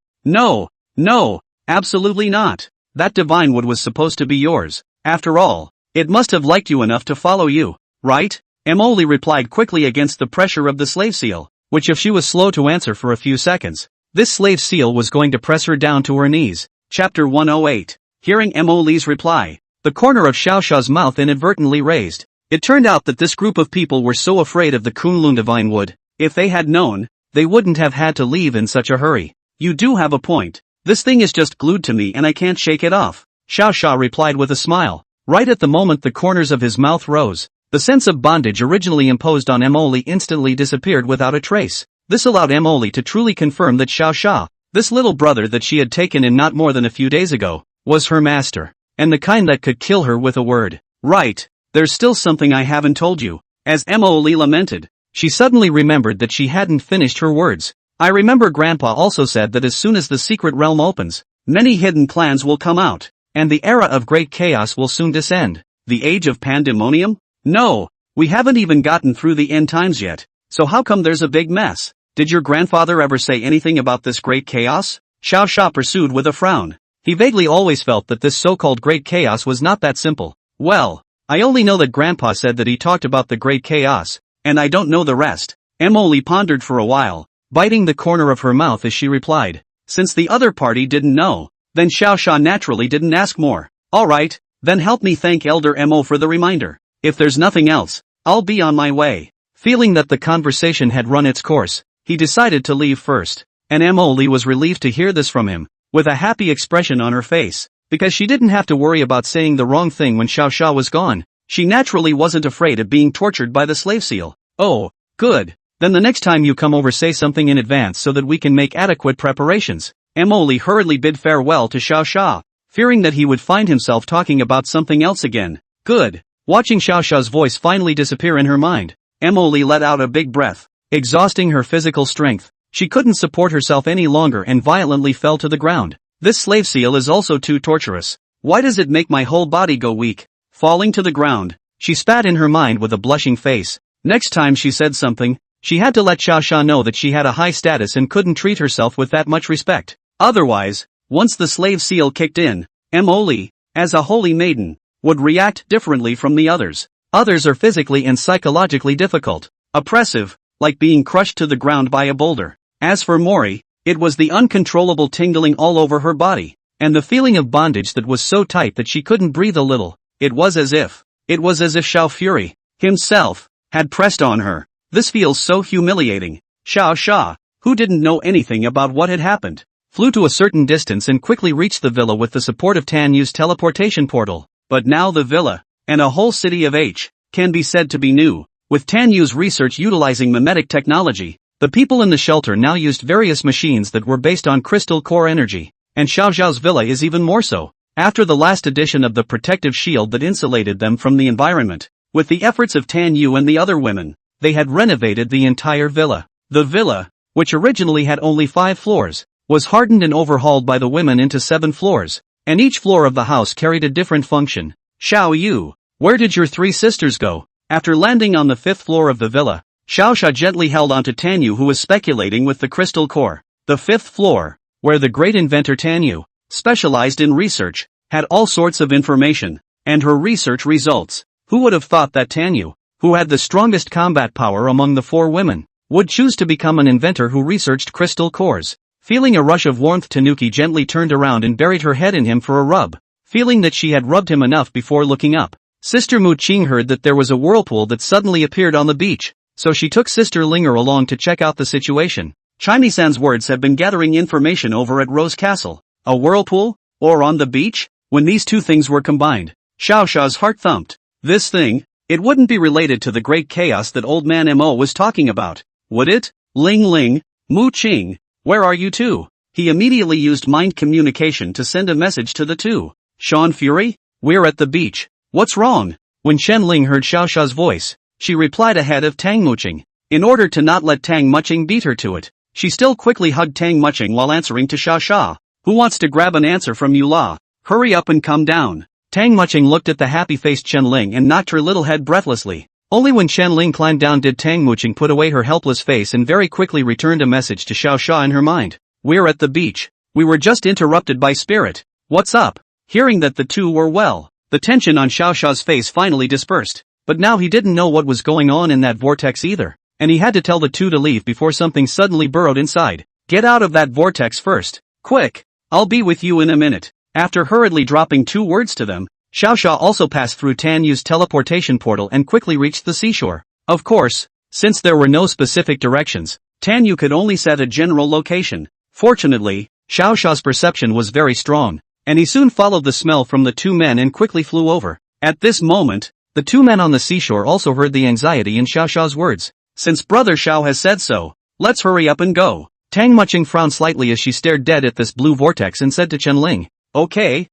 S1: absolutely not. That divine wood was supposed to be yours. After all, it must have liked you enough to follow you, right? Mo Li replied quickly against the pressure of the slave seal, which if she was slow to answer for a few seconds, this slave seal was going to press her down to her knees. Chapter 108. Hearing Mo Li's reply, the corner of Xiao Xia's mouth inadvertently raised. It turned out that this group of people were so afraid of the Kunlun Divine Wood, if they had known, they wouldn't have had to leave in such a hurry. "You do have a point. This thing is just glued to me and I can't shake it off," Xiao Xia replied with a smile. Right at the moment the corners of his mouth rose, the sense of bondage originally imposed on Mo Li instantly disappeared without a trace. This allowed Mo Li to truly confirm that Xiao Xia, this little brother that she had taken in not more than a few days ago, was her master, and the kind that could kill her with a word. "Right, there's still something I haven't told you." As Mo Li lamented, she suddenly remembered that she hadn't finished her words. "I remember Grandpa also said that as soon as the secret realm opens, many hidden clans will come out, and the era of great chaos will soon descend. The age of pandemonium? No, we haven't even gotten through the end times yet, so how come there's a big mess? Did your grandfather ever say anything about this great chaos?" Xiao Xia pursued with a frown. He vaguely always felt that this so-called great chaos was not that simple. "Well, I only know that Grandpa said that he talked about the great chaos, and I don't know the rest." Mo Li pondered for a while, biting the corner of her mouth as she replied. Since the other party didn't know, then Xiao Xia naturally didn't ask more. "Alright, then help me thank Elder Mo for the reminder. If there's nothing else, I'll be on my way." Feeling that the conversation had run its course, he decided to leave first, and Mo Li was relieved to hear this from him, with a happy expression on her face, because she didn't have to worry about saying the wrong thing when Xiao Xia was gone. She naturally wasn't afraid of being tortured by the slave seal. "Oh, good. Then the next time you come over say something in advance so that we can make adequate preparations." Mo Li hurriedly bid farewell to Xiao Xia. fearing that he would find himself talking about something else again. Good. Watching Xiaoxia's voice finally disappear in her mind, Emily let out a big breath. Exhausting her physical strength, she couldn't support herself any longer and violently fell to the ground. This slave seal is also too torturous. Why does it make my whole body go weak? Falling to the ground, she spat in her mind with a blushing face. Next time she said something, she had to let Xiaoxia know that she had a high status and couldn't treat herself with that much respect. Otherwise, once the slave seal kicked in, Emily, as a holy maiden, would react differently from the others. Others are physically and psychologically difficult, oppressive, like being crushed to the ground by a boulder. As for Mori, it was the uncontrollable tingling all over her body, and the feeling of bondage that was so tight that she couldn't breathe a little. It was as if Xiao Fury, himself, had pressed on her. This feels so humiliating. Xiaoxia, who didn't know anything about what had happened, flew to a certain distance and quickly reached the villa with the support of Tan Yu's teleportation portal. But now the villa, and a whole city of H, can be said to be new. With Tan Yu's research utilizing mimetic technology, the people in the shelter now used various machines that were based on crystal core energy, and Xiaoxia's villa is even more so. After the last addition of the protective shield that insulated them from the environment, with the efforts of Tan Yu and the other women, they had renovated the entire villa. The villa, which originally had only 5 floors, was hardened and overhauled by the women into 7 floors, and each floor of the house carried a different function. Xiao Yu, where did your 3 sisters go? After landing on the 5th floor of the villa, Xiaoxia gently held onto Tan Yu, who was speculating with the crystal core. The 5th floor, where the great inventor Tan Yu, specialized in research, had all sorts of information, and her research results. Who would have thought that Tan Yu, who had the strongest combat power among the 4 women, would choose to become an inventor who researched crystal cores? Feeling a rush of warmth, Tanuki gently turned around and buried her head in him for a rub, feeling that she had rubbed him enough before looking up. Sister Mu Qing heard that there was a whirlpool that suddenly appeared on the beach, so she took Sister Linger along to check out the situation. Chimie-san's words have been gathering information over at Rose Castle. A whirlpool? Or on the beach? When these two things were combined, Xiaoxia's heart thumped. This thing, it wouldn't be related to the great chaos that old man Mo was talking about, would it? Ling Ling, Mu Qing, where are you two? He immediately used mind communication to send a message to the two. Sean Fury? We're at the beach. What's wrong? When Chen Ling heard Xiaoxia's voice, she replied ahead of Tang Muqing. In order to not let Tang Muqing beat her to it, she still quickly hugged Tang Muqing while answering to Xiaoxia. Who wants to grab an answer from you La? Hurry up and come down. Tang Muqing looked at the happy-faced Chen Ling and knocked her little head breathlessly. Only when Chen Ling climbed down did Tang Muqing put away her helpless face and very quickly returned a message to Xiaoxia in her mind. We're at the beach. We were just interrupted by Spirit. What's up? Hearing that the two were well, the tension on Xiaoxia's face finally dispersed. But now he didn't know what was going on in that vortex either, and he had to tell the two to leave before something suddenly burrowed inside. Get out of that vortex first. Quick! I'll be with you in a minute. After hurriedly dropping 2 words to them, Xiaoxia also passed through Tan Yu's teleportation portal and quickly reached the seashore. Of course, since there were no specific directions, Tan Yu could only set a general location. Fortunately, Xiaoxia's perception was very strong, and he soon followed the smell from the 2 men and quickly flew over. At this moment, the 2 men on the seashore also heard the anxiety in Xiaoxia's words. Since Brother Xiao has said so, let's hurry up and go. Tang Muqing frowned slightly as she stared dead at this blue vortex and said to Chen Ling, Okay,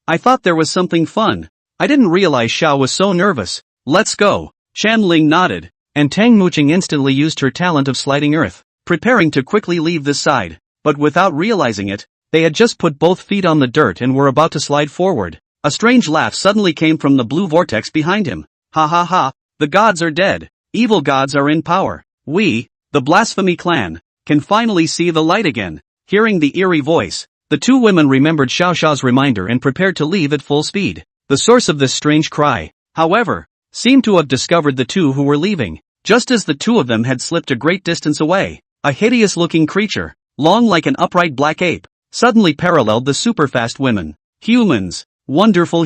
S1: I thought there was something fun. I didn't realize Xiao was so nervous. Let's go. Chen Ling nodded, and Tang Muqing instantly used her talent of sliding earth, preparing to quickly leave this side. But without realizing it, they had just put both feet on the dirt and were about to slide forward. A strange laugh suddenly came from the blue vortex behind him. Ha ha ha, the gods are dead. Evil gods are in power. We, the Blasphemy clan, can finally see the light again. Hearing the eerie voice, the 2 women remembered Xiaoxia's reminder and prepared to leave at full speed. The source of this strange cry, however, seemed to have discovered the 2 who were leaving, just as the 2 of them had slipped a great distance away. A hideous-looking creature, long like an upright black ape, suddenly paralleled the super-fast women. Humans, wonderful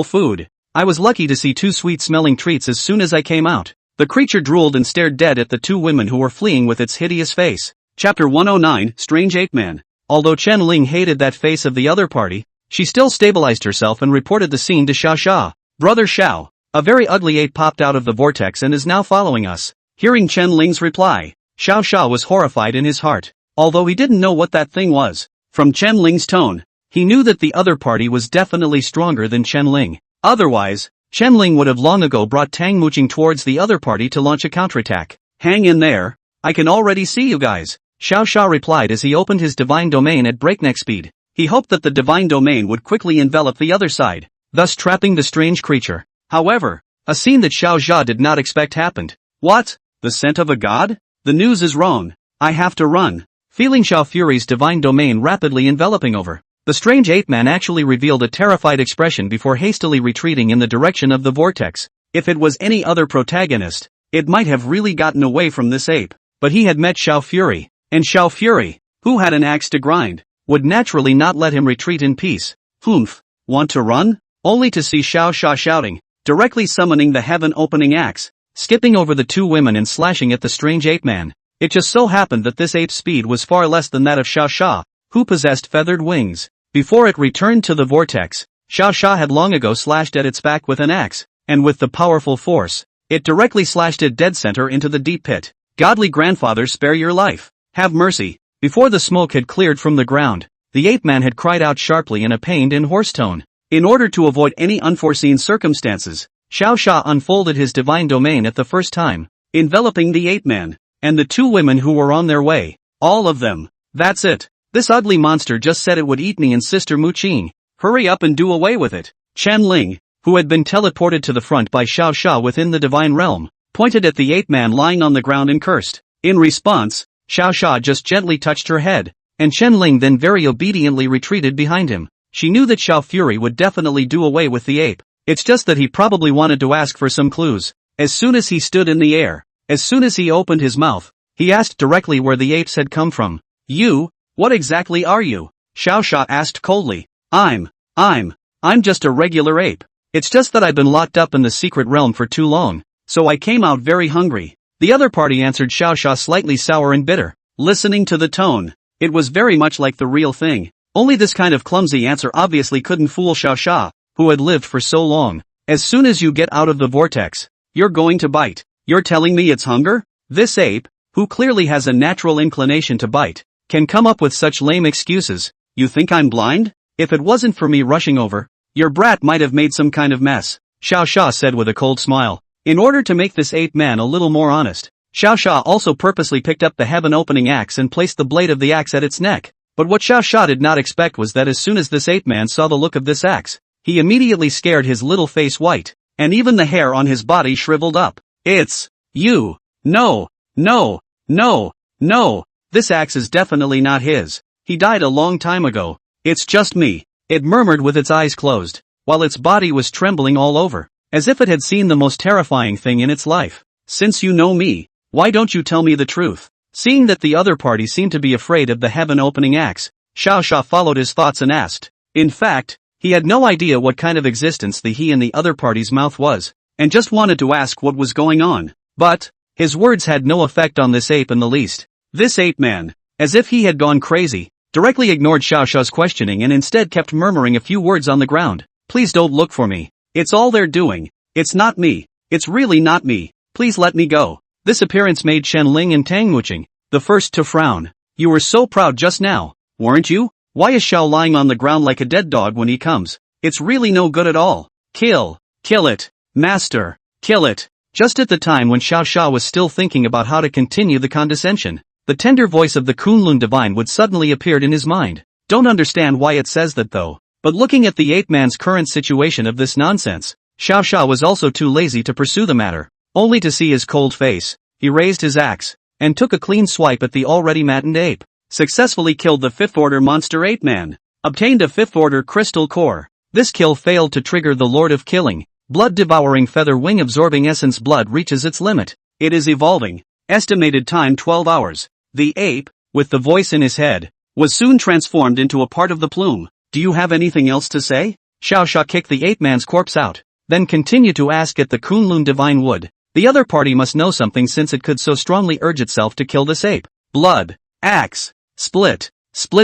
S1: food. I was lucky to see 2 sweet-smelling treats as soon as I came out. The creature drooled and stared dead at the 2 women who were fleeing with its hideous face. Chapter 109, Strange Ape Man. Although Chen Ling hated that face of the other party, she still stabilized herself and reported the scene to Xiaoxia. Brother Xiao, a very ugly ape popped out of the vortex and is now following us. Hearing Chen Ling's reply, Xiaoxia was horrified in his heart, although he didn't know what that thing was. From Chen Ling's tone, He knew that the other party was definitely stronger than Chen Ling. Otherwise, Chen Ling would have long ago brought Tang Muqing towards the other party to launch a counterattack. Hang in there. I can already see you guys, Xiao Sha replied as he opened his divine domain at breakneck speed. He hoped that the divine domain would quickly envelop the other side, thus trapping the strange creature. However, a scene that Xiao Jia did not expect happened. What? The scent of a god? The news is wrong. I have to run. Feeling Xiao Fury's divine domain rapidly enveloping over, the strange ape-man actually revealed a terrified expression before hastily retreating in the direction of the vortex. If it was any other protagonist, it might have really gotten away from this ape, but he had met Xiao Fury, and Xiao Fury, who had an axe to grind, would naturally not let him retreat in peace. Humph, want to run? Only to see Xiao Sha shouting, directly summoning the heaven-opening axe, skipping over the two women and slashing at the strange ape-man. It just so happened that this ape's speed was far less than that of Xiao Sha, who possessed feathered wings. Before it returned to the vortex, Xiao Sha had long ago slashed at its back with an axe, and with the powerful force, it directly slashed it dead center into the deep pit. Godly grandfather, spare your life. Have mercy. Before the smoke had cleared from the ground, the ape-man had cried out sharply in a pained and hoarse tone. In order to avoid any unforeseen circumstances, Xiao Sha unfolded his divine domain at the first time, enveloping the ape-man, and the two women who were on their way. All of them. That's it. This ugly monster just said it would eat me and Sister Muqing. Hurry up and do away with it. Chen Ling, who had been teleported to the front by Xiao Sha within the divine realm, pointed at the ape-man lying on the ground and cursed. In response, Xiao Sha just gently touched her head, and Chen Ling then very obediently retreated behind him. She knew that Xiao Fury would definitely do away with the ape. It's just that he probably wanted to ask for some clues. As soon as he stood in the air, as soon as he opened his mouth, he asked directly where the apes had come from. You? What exactly are you? Xiao Sha asked coldly. I'm just a regular ape. It's just that I've been locked up in the secret realm for too long, so I came out very hungry. The other party answered Xiao Sha slightly sour and bitter. Listening to the tone, it was very much like the real thing. Only this kind of clumsy answer obviously couldn't fool Xiao Sha, who had lived for so long. As soon as you get out of the vortex, you're going to bite. You're telling me it's hunger? This ape, who clearly has a natural inclination to bite, can come up with such lame excuses. You think I'm blind? If it wasn't for me rushing over, your brat might have made some kind of mess, Xiao Sha said with a cold smile. In order to make this ape-man a little more honest, Xiao Sha also purposely picked up the heaven-opening axe and placed the blade of the axe at its neck. But what Xiao Sha did not expect was that as soon as this ape-man saw the look of this axe, he immediately scared his little face white, and even the hair on his body shriveled up. It's you. No. This axe is definitely not his. He died a long time ago. It's just me. It murmured with its eyes closed, while its body was trembling all over, as if it had seen the most terrifying thing in its life. Since you know me, why don't you tell me the truth? Seeing that the other party seemed to be afraid of the heaven-opening axe, Xiao Sha followed his thoughts and asked. In fact, he had no idea what kind of existence he and the other party's mouth was, and just wanted to ask what was going on. But his words had no effect on this ape in the least. This ape-man, as if he had gone crazy, directly ignored Xiao Sha's questioning and instead kept murmuring a few words on the ground. Please don't look for me. It's all they're doing. It's not me. It's really not me. Please let me go. This appearance made Chen Ling and Tang Muqing the first to frown. You were so proud just now, weren't you? Why is Xiao lying on the ground like a dead dog when he comes? It's really no good at all. Kill it, master, kill it. Just at the time when Xiao Sha was still thinking about how to continue the condescension, the tender voice of the Kunlun divine would suddenly appeared in his mind. Don't understand why it says that though, but looking at the ape-man's current situation of this nonsense, Xiao Sha was also too lazy to pursue the matter. Only to see his cold face, he raised his axe, and took a clean swipe at the already maddened ape. Successfully killed the 5th order monster ape-man. Obtained a 5th order crystal core. This kill failed to trigger the Lord of Killing. Blood-devouring feather wing absorbing essence blood reaches its limit. It is evolving. Estimated time 12 hours. The ape, with the voice in his head, was soon transformed into a part of the plume. Do you have anything else to say? Xiao Sha kicked the ape-man's corpse out, then continued to ask if the Kunlun divine would. The other party must know something since it could so strongly urge itself to kill this ape. Blood. Axe. Split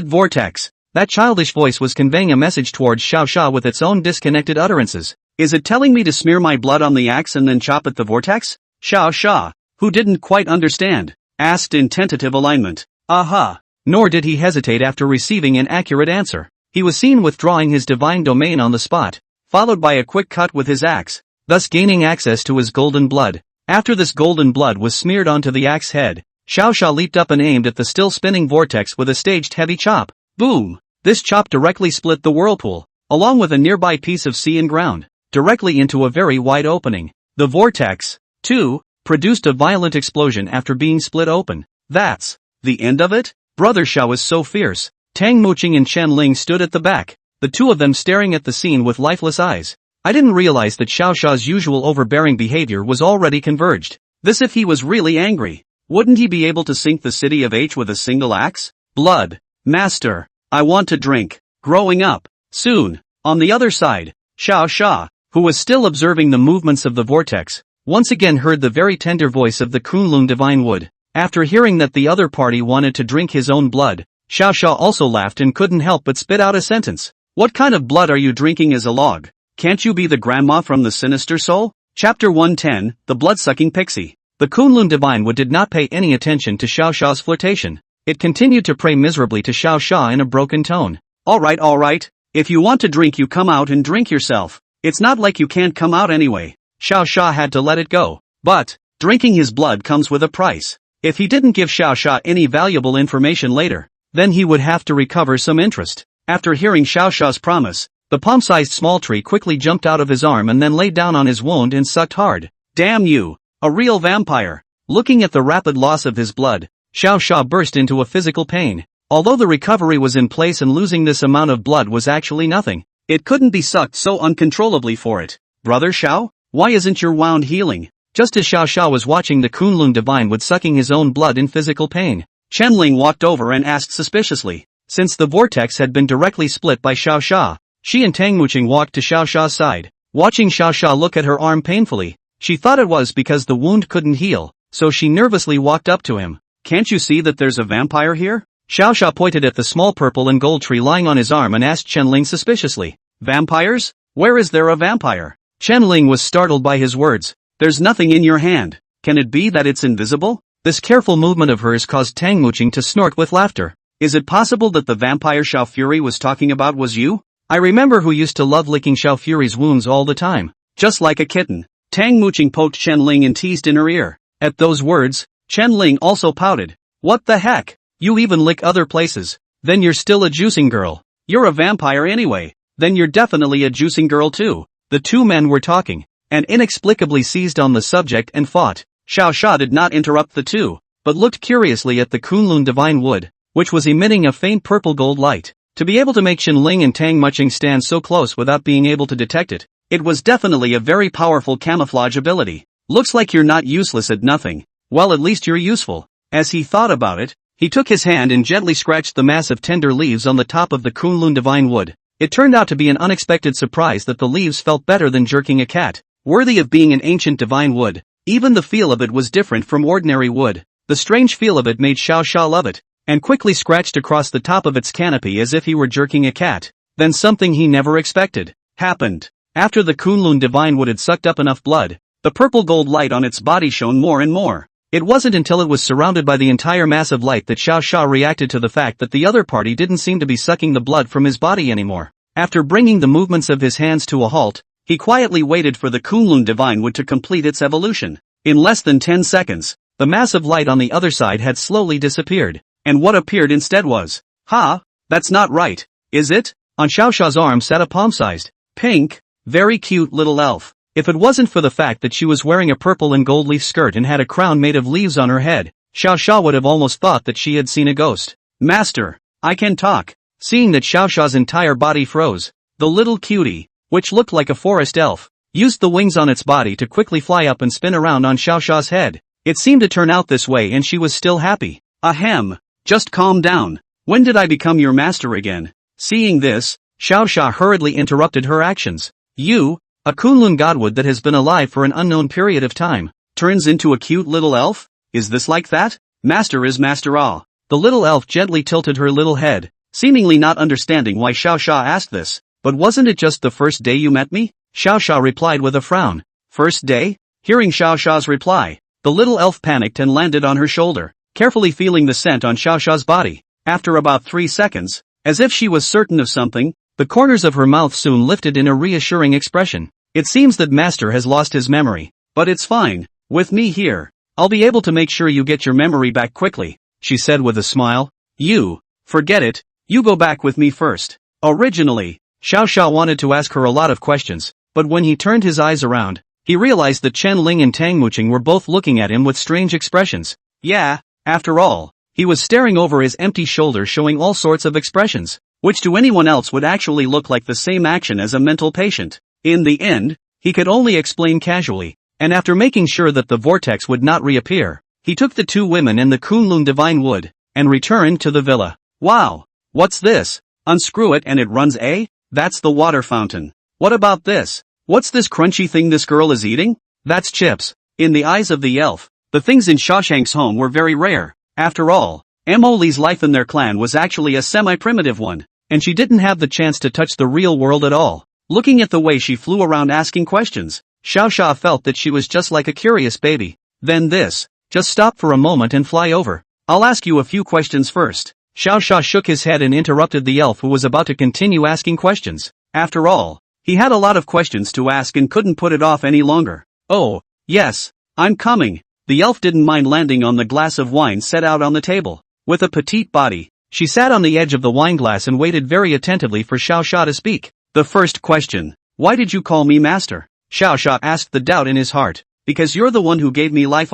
S1: vortex. That childish voice was conveying a message towards Xiao Sha with its own disconnected utterances. Is it telling me to smear my blood on the axe and then chop at the vortex? Xiao Sha, who didn't quite understand, asked in tentative alignment. Aha. Nor did he hesitate after receiving an accurate answer. he was seen withdrawing his divine domain on the spot, followed by a quick cut with his axe, thus gaining access to his golden blood. After this golden blood was smeared onto the axe head, Xiao Xia leaped up and aimed at the still spinning vortex with a staged heavy chop. Boom! This chop directly split the whirlpool, along with a nearby piece of sea and ground, directly into a very wide opening. The vortex, too, produced a violent explosion after being split open. That's the end of it? Brother Xiao was so fierce. Tang Muqing and Chen Ling stood at the back, the two of them staring at the scene with lifeless eyes. I didn't realize that Xiao Xia's usual overbearing behavior was already converged. This if he was really angry. Wouldn't he be able to sink the city of H with a single axe? Blood. Master. I want to drink. Growing up. Soon. On the other side, Xiao Xia, who was still observing the movements of the vortex, once again heard the very tender voice of the Kunlun Divine Wood. After hearing that the other party wanted to drink his own blood, Xiao Xia also laughed and couldn't help but spit out a sentence. What kind of blood are you drinking as a log? Can't you be the grandma from the Sinister Soul? Chapter 110, The Blood-Sucking Pixie. The Kunlun Divine Wood did not pay any attention to Xiao Xia's flirtation. It continued to pray miserably to Xiao Xia in a broken tone. Alright. If you want to drink you come out and drink yourself. It's not like you can't come out anyway. Xiao Xia had to let it go. But, drinking his blood comes with a price. If he didn't give Xiao Xia any valuable information later, then he would have to recover some interest. After hearing Xiao Xia's promise, the palm-sized small tree quickly jumped out of his arm and then lay down on his wound and sucked hard. Damn you! A real vampire! Looking at the rapid loss of his blood, Xiao Xia burst into a physical pain. Although the recovery was in place and losing this amount of blood was actually nothing, it couldn't be sucked so uncontrollably for it. Brother Xiao, why isn't your wound healing? Just as Xiao Xia was watching the Kunlun Divine Wood sucking his own blood in physical pain, Chen Ling walked over and asked suspiciously. Since the vortex had been directly split by Xiao Xia, she and Tang Muqing walked to Xiao Xia's side. Watching Xiao Xia look at her arm painfully, she thought it was because the wound couldn't heal, so she nervously walked up to him. Can't you see that there's a vampire here? Xiao Xia pointed at the small purple and gold tree lying on his arm and asked Chen Ling suspiciously. Vampires? Where is there a vampire? Chen Ling was startled by his words. There's nothing in your hand. Can it be that it's invisible? This careful movement of hers caused Tang Muqing to snort with laughter. Is it possible that the vampire Xiao Fury was talking about was you? I remember who used to love licking Xiao Fury's wounds all the time. Just like a kitten. Tang Muqing poked Chen Ling and teased in her ear. At those words, Chen Ling also pouted. What the heck? You even lick other places. Then you're still a juicing girl. You're a vampire anyway. Then you're definitely a juicing girl too. The two men were talking, and inexplicably seized on the subject and fought. Xiao Xia did not interrupt the two, but looked curiously at the Kunlun Divine Wood, which was emitting a faint purple gold light. To be able to make Chen Ling and Tang Muqing stand so close without being able to detect it, it was definitely a very powerful camouflage ability. Looks like you're not useless at nothing. Well, at least you're useful. As he thought about it, he took his hand and gently scratched the mass of tender leaves on the top of the Kunlun Divine Wood. It turned out to be an unexpected surprise that the leaves felt better than jerking a cat. Worthy of being an ancient divine wood. Even the feel of it was different from ordinary wood. The strange feel of it made Xiao Xia love it, and quickly scratched across the top of its canopy as if he were jerking a cat. Then something he never expected happened. After the Kunlun Divine Wood had sucked up enough blood, the purple gold light on its body shone more and more. It wasn't until it was surrounded by the entire mass of light that Xiao Xia reacted to the fact that the other party didn't seem to be sucking the blood from his body anymore. After bringing the movements of his hands to a halt, he quietly waited for the Kunlun Divine Wood to complete its evolution. In less than 10 seconds, the mass of light on the other side had slowly disappeared, and what appeared instead was, that's not right, is it? On Xiao Xia's arm sat a palm-sized, pink, very cute little elf. If it wasn't for the fact that she was wearing a purple and gold leaf skirt and had a crown made of leaves on her head, Xiao Xia would have almost thought that she had seen a ghost. Master, I can talk. Seeing that Xiao Xia's entire body froze, the little cutie, which looked like a forest elf, used the wings on its body to quickly fly up and spin around on Xiao Xia's head. It seemed to turn out this way and she was still happy. Ahem, just calm down. When did I become your master again? Seeing this, Xiao Xia hurriedly interrupted her actions. You, a Kunlun godwood that has been alive for an unknown period of time, turns into a cute little elf? Is this like that? Master is master all. The little elf gently tilted her little head, seemingly not understanding why Xiao Xia asked this. But wasn't it just the first day you met me? Xiao Xia replied with a frown. First day? Hearing Xiao Xia's reply, the little elf panicked and landed on her shoulder, carefully feeling the scent on Xiao Xia's body. After about 3 seconds, As if she was certain of something, the corners of her mouth soon lifted in a reassuring expression. It seems that Master has lost his memory. But it's fine. With me here, I'll be able to make sure you get your memory back quickly, she said with a smile. You, forget it, you go back with me first. Originally, Xiao Xia wanted to ask her a lot of questions, but when he turned his eyes around, he realized that Chen Ling and Tang Muqing were both looking at him with strange expressions. Yeah, after all, he was staring over his empty shoulder showing all sorts of expressions, which to anyone else would actually look like the same action as a mental patient. In the end, he could only explain casually, and after making sure that the vortex would not reappear, he took the two women and the Kunlun divine wood, and returned to the villa. Wow! What's this? Unscrew it and it runs, eh? That's the water fountain. What about this? What's this crunchy thing this girl is eating? That's chips. In the eyes of the elf, the things in Shawshank's home were very rare. After all, Mo Li's life in their clan was actually a semi-primitive one, and she didn't have the chance to touch the real world at all. Looking at the way she flew around asking questions, Xiao Xia felt that she was just like a curious baby. Then this, just stop for a moment and fly over. I'll ask you a few questions first. Xiao Xia shook his head and interrupted the elf who was about to continue asking questions. After all, he had a lot of questions to ask and couldn't put it off any longer. Oh, yes, I'm coming. The elf didn't mind landing on the glass of wine set out on the table. With a petite body, she sat on the edge of the wineglass and waited very attentively for Xiao Xia to speak. The first question, why did you call me master? Xiao Xia asked, the doubt in his heart. Because you're the one who gave me life.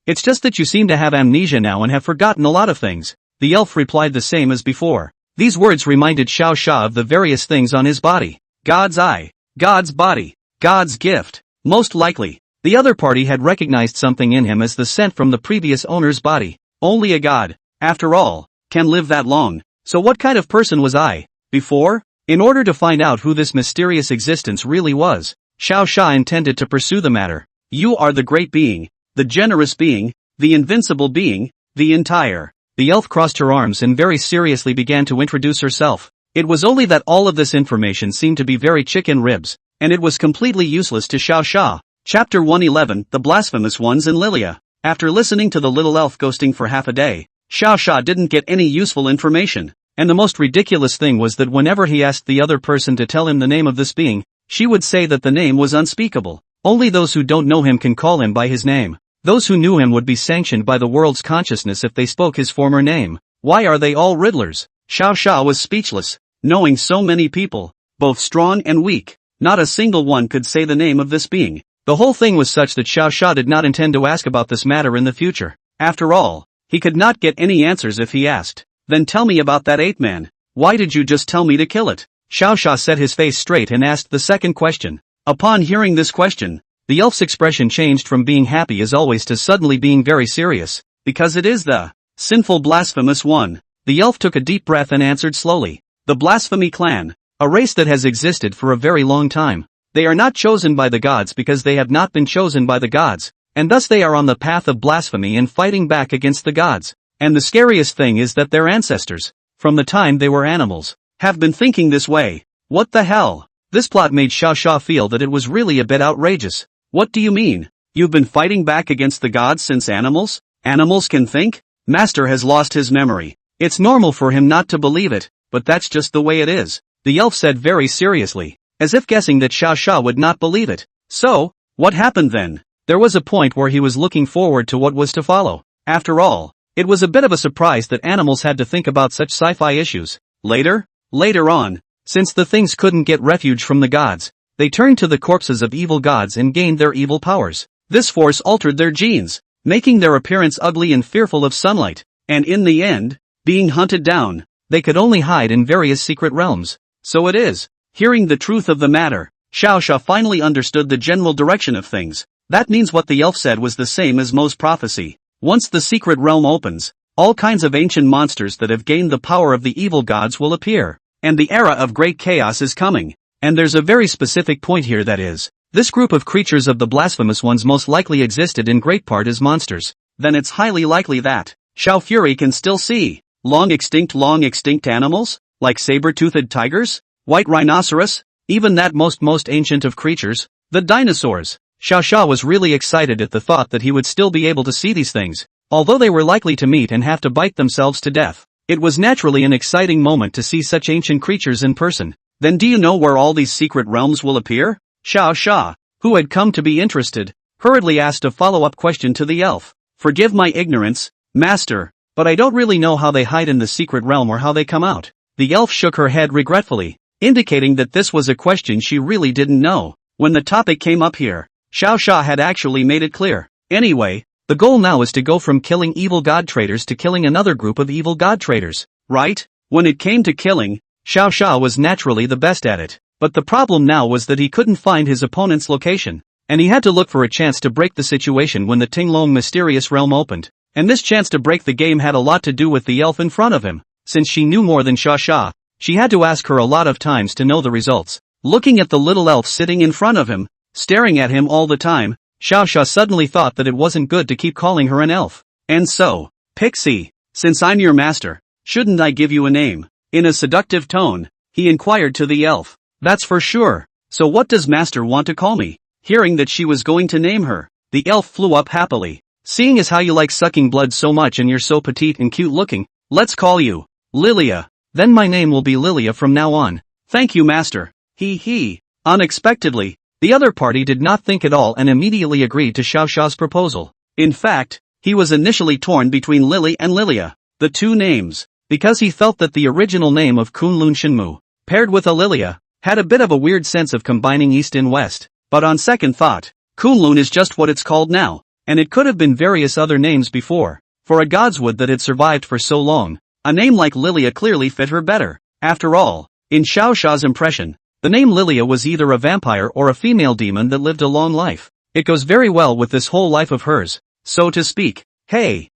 S1: It's just that you seem to have amnesia now and have forgotten a lot of things. The elf replied the same as before. These words reminded Xiao Xia of the various things on his body. God's eye, God's body, God's gift. Most likely, the other party had recognized something in him as the scent from the previous owner's body. Only a god, after all, can live that long. So what kind of person was I, before? In order to find out who this mysterious existence really was, Xiao Xia intended to pursue the matter. You are the great being, the generous being, the invincible being, the entire. The elf crossed her arms and very seriously began to introduce herself. It was only that all of this information seemed to be very chicken ribs, and it was completely useless to Xiao Xia. Chapter 111, The Blasphemous Ones in Lilia. After listening to the little elf ghosting for half a day, Xiao Xia didn't get any useful information, and the most ridiculous thing was that whenever he asked the other person to tell him the name of this being, she would say that the name was unspeakable. Only those who don't know him can call him by his name. Those who knew him would be sanctioned by the world's consciousness if they spoke his former name. Why are they all riddlers? Xiao Xia was speechless. Knowing so many people, both strong and weak, not a single one could say the name of this being. The whole thing was such that Xiao Xia did not intend to ask about this matter in the future. After all, he could not get any answers if he asked. Then tell me about that ape man. Why did you just tell me to kill it? Xiao Xia set his face straight and asked the second question. Upon hearing this question, the elf's expression changed from being happy as always to suddenly being very serious. Because it is the sinful blasphemous one. The elf took a deep breath and answered slowly. The Blasphemy Clan, a race that has existed for a very long time. They are not chosen by the gods because they have not been chosen by the gods, and thus they are on the path of blasphemy and fighting back against the gods. And the scariest thing is that their ancestors, from the time they were animals, have been thinking this way. What the hell? This plot made Xiao Xia feel that it was really a bit outrageous. What do you mean? You've been fighting back against the gods since animals? Animals can think? Master has lost his memory. It's normal for him not to believe it, but that's just the way it is, the elf said very seriously, as if guessing that Xiao Xia would not believe it. So, what happened then? There was a point where he was looking forward to what was to follow. After all, it was a bit of a surprise that animals had to think about such sci-fi issues. Later on, since the things couldn't get refuge from the gods, they turned to the corpses of evil gods and gained their evil powers. This force altered their genes, making their appearance ugly and fearful of sunlight, and in the end, being hunted down. They could only hide in various secret realms. So it is. Hearing the truth of the matter, Xiao Xia finally understood the general direction of things. That means what the elf said was the same as Mo's prophecy. Once the secret realm opens, all kinds of ancient monsters that have gained the power of the evil gods will appear. And the era of great chaos is coming. And there's a very specific point here, that is, this group of creatures of the blasphemous ones most likely existed in great part as monsters. Then it's highly likely that Xiao Fury can still see long extinct animals, like saber-toothed tigers, white rhinoceros, even that most ancient of creatures, the dinosaurs. Xiao Xia was really excited at the thought that he would still be able to see these things, although they were likely to meet and have to bite themselves to death. It was naturally an exciting moment to see such ancient creatures in person. Then do you know where all these secret realms will appear? Xiao Xia, who had come to be interested, hurriedly asked a follow-up question to the elf. Forgive my ignorance, master, but I don't really know how they hide in the secret realm or how they come out. The elf shook her head regretfully, indicating that this was a question she really didn't know. When the topic came up here, Xiao Xia had actually made it clear. Anyway, the goal now is to go from killing evil god traders to killing another group of evil god traders, right? When it came to killing, Xiao Xia was naturally the best at it. But the problem now was that he couldn't find his opponent's location, and he had to look for a chance to break the situation when the Tinglong mysterious realm opened. And this chance to break the game had a lot to do with the elf in front of him. Since she knew more than Xiao Xia, she had to ask her a lot of times to know the results. Looking at the little elf sitting in front of him, staring at him all the time, Xiao Xia suddenly thought that it wasn't good to keep calling her an elf. And so, Pixie, since I'm your master, shouldn't I give you a name? In a seductive tone, he inquired to the elf. That's for sure. So what does master want to call me? Hearing that she was going to name her, the elf flew up happily. Seeing as how you like sucking blood so much and you're so petite and cute looking, let's call you Lilia. Then my name will be Lilia from now on. Thank you, master. He. Unexpectedly, the other party did not think at all and immediately agreed to Xiao Xia's proposal. In fact, he was initially torn between Lily and Lilia, the two names, because he felt that the original name of Kunlun Shinmu, paired with a Lilia, had a bit of a weird sense of combining East and West. But on second thought, Kunlun is just what it's called now, and it could have been various other names before. For a godswood that had survived for so long, a name like Lilia clearly fit her better. After all, in Xiao Xia's impression, the name Lilia was either a vampire or a female demon that lived a long life. It goes very well with this whole life of hers, so to speak. Hey,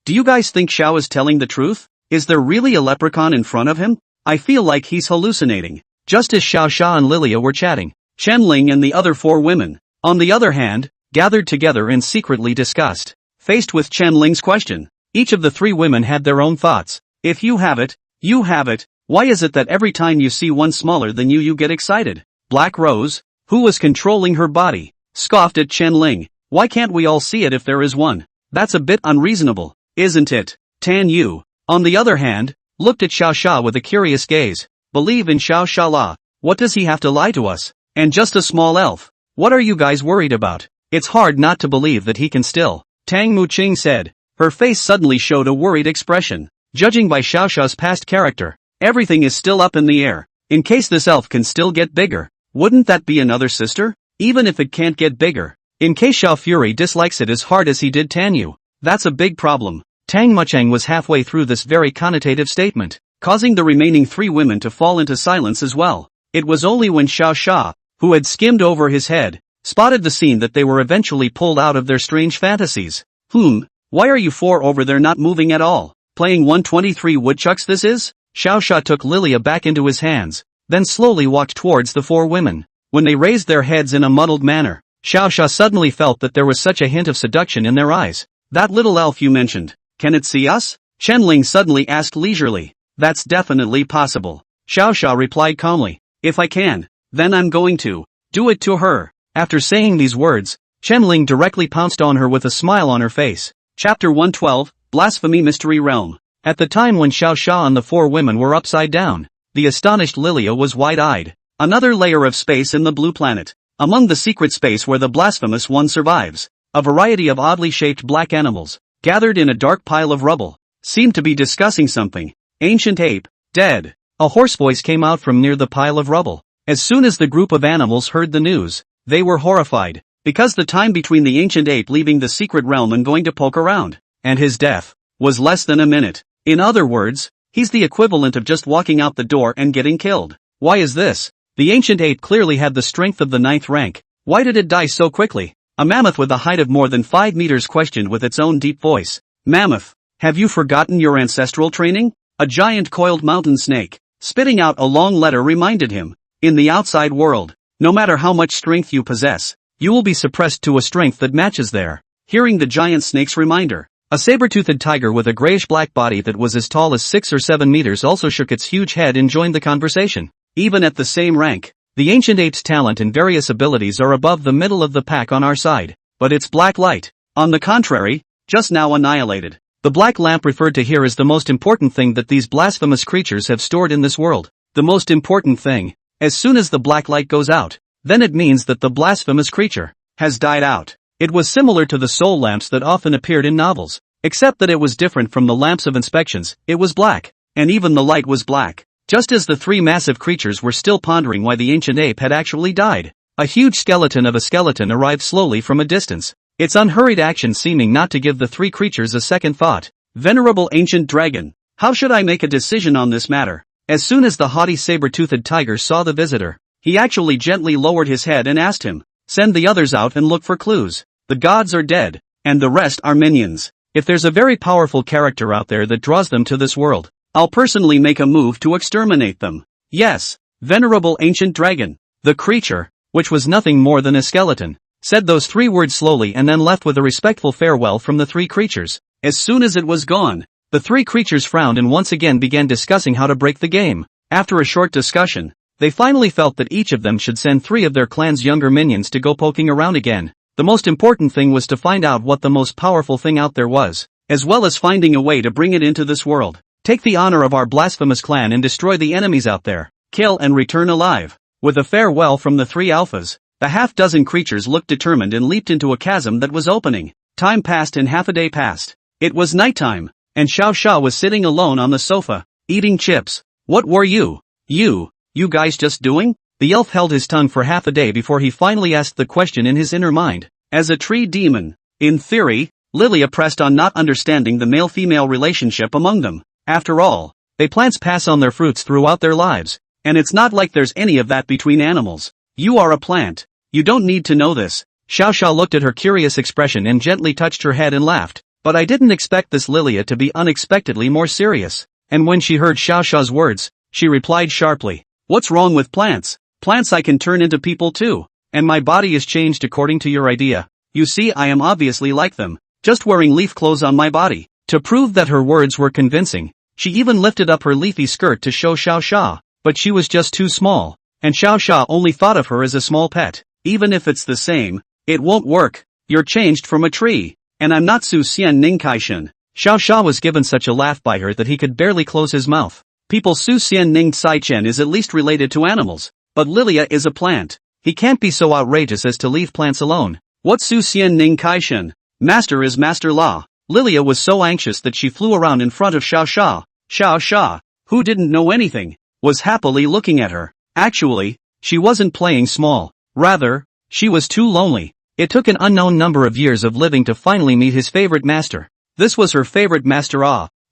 S1: do you guys think Xiao is telling the truth? Is there really a leprechaun in front of him? I feel like he's hallucinating. Just as Xiao Xia and Lilia were chatting, Chen and the other four women, on the other hand, gathered together and secretly discussed. Faced with Chen question, each of the three women had their own thoughts. If you have it, you have it. Why is it that every time you see one smaller than you get excited? Black Rose, who was controlling her body, scoffed at Chen. Why can't we all see it if there is one? That's a bit unreasonable, isn't it? Tan Yu, on the other hand, looked at Xiao Xia with a curious gaze. Believe in Xiao Xia La. What does he have to lie to us? And just a small elf. What are you guys worried about? It's hard not to believe that he can still. Tang Muqing said. Her face suddenly showed a worried expression. Judging by Xiao Xia's past character, everything is still up in the air. In case this elf can still get bigger, wouldn't that be another sister? Even if it can't get bigger, in case Xiao Fury dislikes it as hard as he did Tan Yu, that's a big problem. Tang Mucheng was halfway through this very connotative statement, causing the remaining three women to fall into silence as well. It was only when Xiao Xia, who had skimmed over his head, spotted the scene that they were eventually pulled out of their strange fantasies. Why are you four over there not moving at all? Playing 123 woodchucks this is? Xiao Xia took Lilia back into his hands, then slowly walked towards the four women. When they raised their heads in a muddled manner, Xiao Xia suddenly felt that there was such a hint of seduction in their eyes. That little elf you mentioned, can it see us? Chen suddenly asked leisurely. That's definitely possible. Xiao Xia replied calmly. If I can, then I'm going to do it to her. After saying these words, Chen directly pounced on her with a smile on her face. Chapter 112, Blasphemy Mystery Realm. At the time when Xiao Xia and the four women were upside down, the astonished Lilia was wide-eyed. Another layer of space in the blue planet. Among the secret space where the blasphemous one survives, a variety of oddly shaped black animals, gathered in a dark pile of rubble, seemed to be discussing something. Ancient ape, dead. A hoarse voice came out from near the pile of rubble. As soon as the group of animals heard the news, they were horrified, because the time between the ancient ape leaving the secret realm and going to poke around, and his death, was less than a minute. In other words, he's the equivalent of just walking out the door and getting killed. Why is this? The ancient ape clearly had the strength of the 9th rank. Why did it die so quickly? A mammoth with a height of more than 5 meters questioned with its own deep voice. Mammoth, have you forgotten your ancestral training? A giant coiled mountain snake, spitting out a long letter, reminded him. In the outside world, no matter how much strength you possess, you will be suppressed to a strength that matches there. Hearing the giant snake's reminder, a saber-toothed tiger with a grayish-black body that was as tall as 6 or 7 meters also shook its huge head and joined the conversation. Even at the same rank, the ancient ape's talent and various abilities are above the middle of the pack on our side, but its black light, on the contrary, just now annihilated. The black lamp referred to here is the most important thing that these blasphemous creatures have stored in this world. The most important thing. As soon as the black light goes out, then it means that the blasphemous creature has died out. It was similar to the soul lamps that often appeared in novels, except that it was different from the lamps of inspections. It was black, and even the light was black. Just as the three massive creatures were still pondering why the ancient ape had actually died, a huge skeleton of a skeleton arrived slowly from a distance, its unhurried action seeming not to give the three creatures a second thought. Venerable ancient dragon, how should I make a decision on this matter? As soon as the haughty saber-toothed tiger saw the visitor, he actually gently lowered his head and asked him, "Send the others out and look for clues. The gods are dead, and the rest are minions. If there's a very powerful character out there that draws them to this world, I'll personally make a move to exterminate them." Yes, venerable ancient dragon. The creature, which was nothing more than a skeleton, said those three words slowly and then left with a respectful farewell from the three creatures. As soon as it was gone, the three creatures frowned and once again began discussing how to break the game. After a short discussion, they finally felt that each of them should send three of their clan's younger minions to go poking around again. The most important thing was to find out what the most powerful thing out there was, as well as finding a way to bring it into this world. Take the honor of our blasphemous clan and destroy the enemies out there. Kill and return alive. With a farewell from the three alphas, the half-dozen creatures looked determined and leaped into a chasm that was opening. Time passed and half a day passed. It was nighttime, and Xiao Xia was sitting alone on the sofa, eating chips. What were you guys just doing? The elf held his tongue for half a day before he finally asked the question in his inner mind. As a tree demon, in theory, Lilia pressed on not understanding the male-female relationship among them. After all, they plants pass on their fruits throughout their lives, and it's not like there's any of that between animals. You are a plant. You don't need to know this. Xiao Xia looked at her curious expression and gently touched her head and laughed. But I didn't expect this Lilia to be unexpectedly more serious. And when she heard Xiao Xia's words, she replied sharply, "What's wrong with plants? Plants I can turn into people too. And my body is changed according to your idea. You see, I am obviously like them, just wearing leaf clothes on my body." To prove that her words were convincing, she even lifted up her leafy skirt to show Xiao Xia, but she was just too small, and Xiao Xia only thought of her as a small pet. Even if it's the same, it won't work. You're changed from a tree, and I'm not Su Xian Ning Kaishan. Xiao Xia was given such a laugh by her that he could barely close his mouth. People Su Xian Ning Tsai Chen is at least related to animals, but Lilia is a plant. He can't be so outrageous as to leave plants alone. What's Su Xian Ning Kaishan? Master is master law. Lilia was so anxious that she flew around in front of Xiao Xia. Xiao Xia, who didn't know anything, was happily looking at her. Actually, she wasn't playing small. Rather, she was too lonely. It took an unknown number of years of living to finally meet his favorite master. This was her favorite master.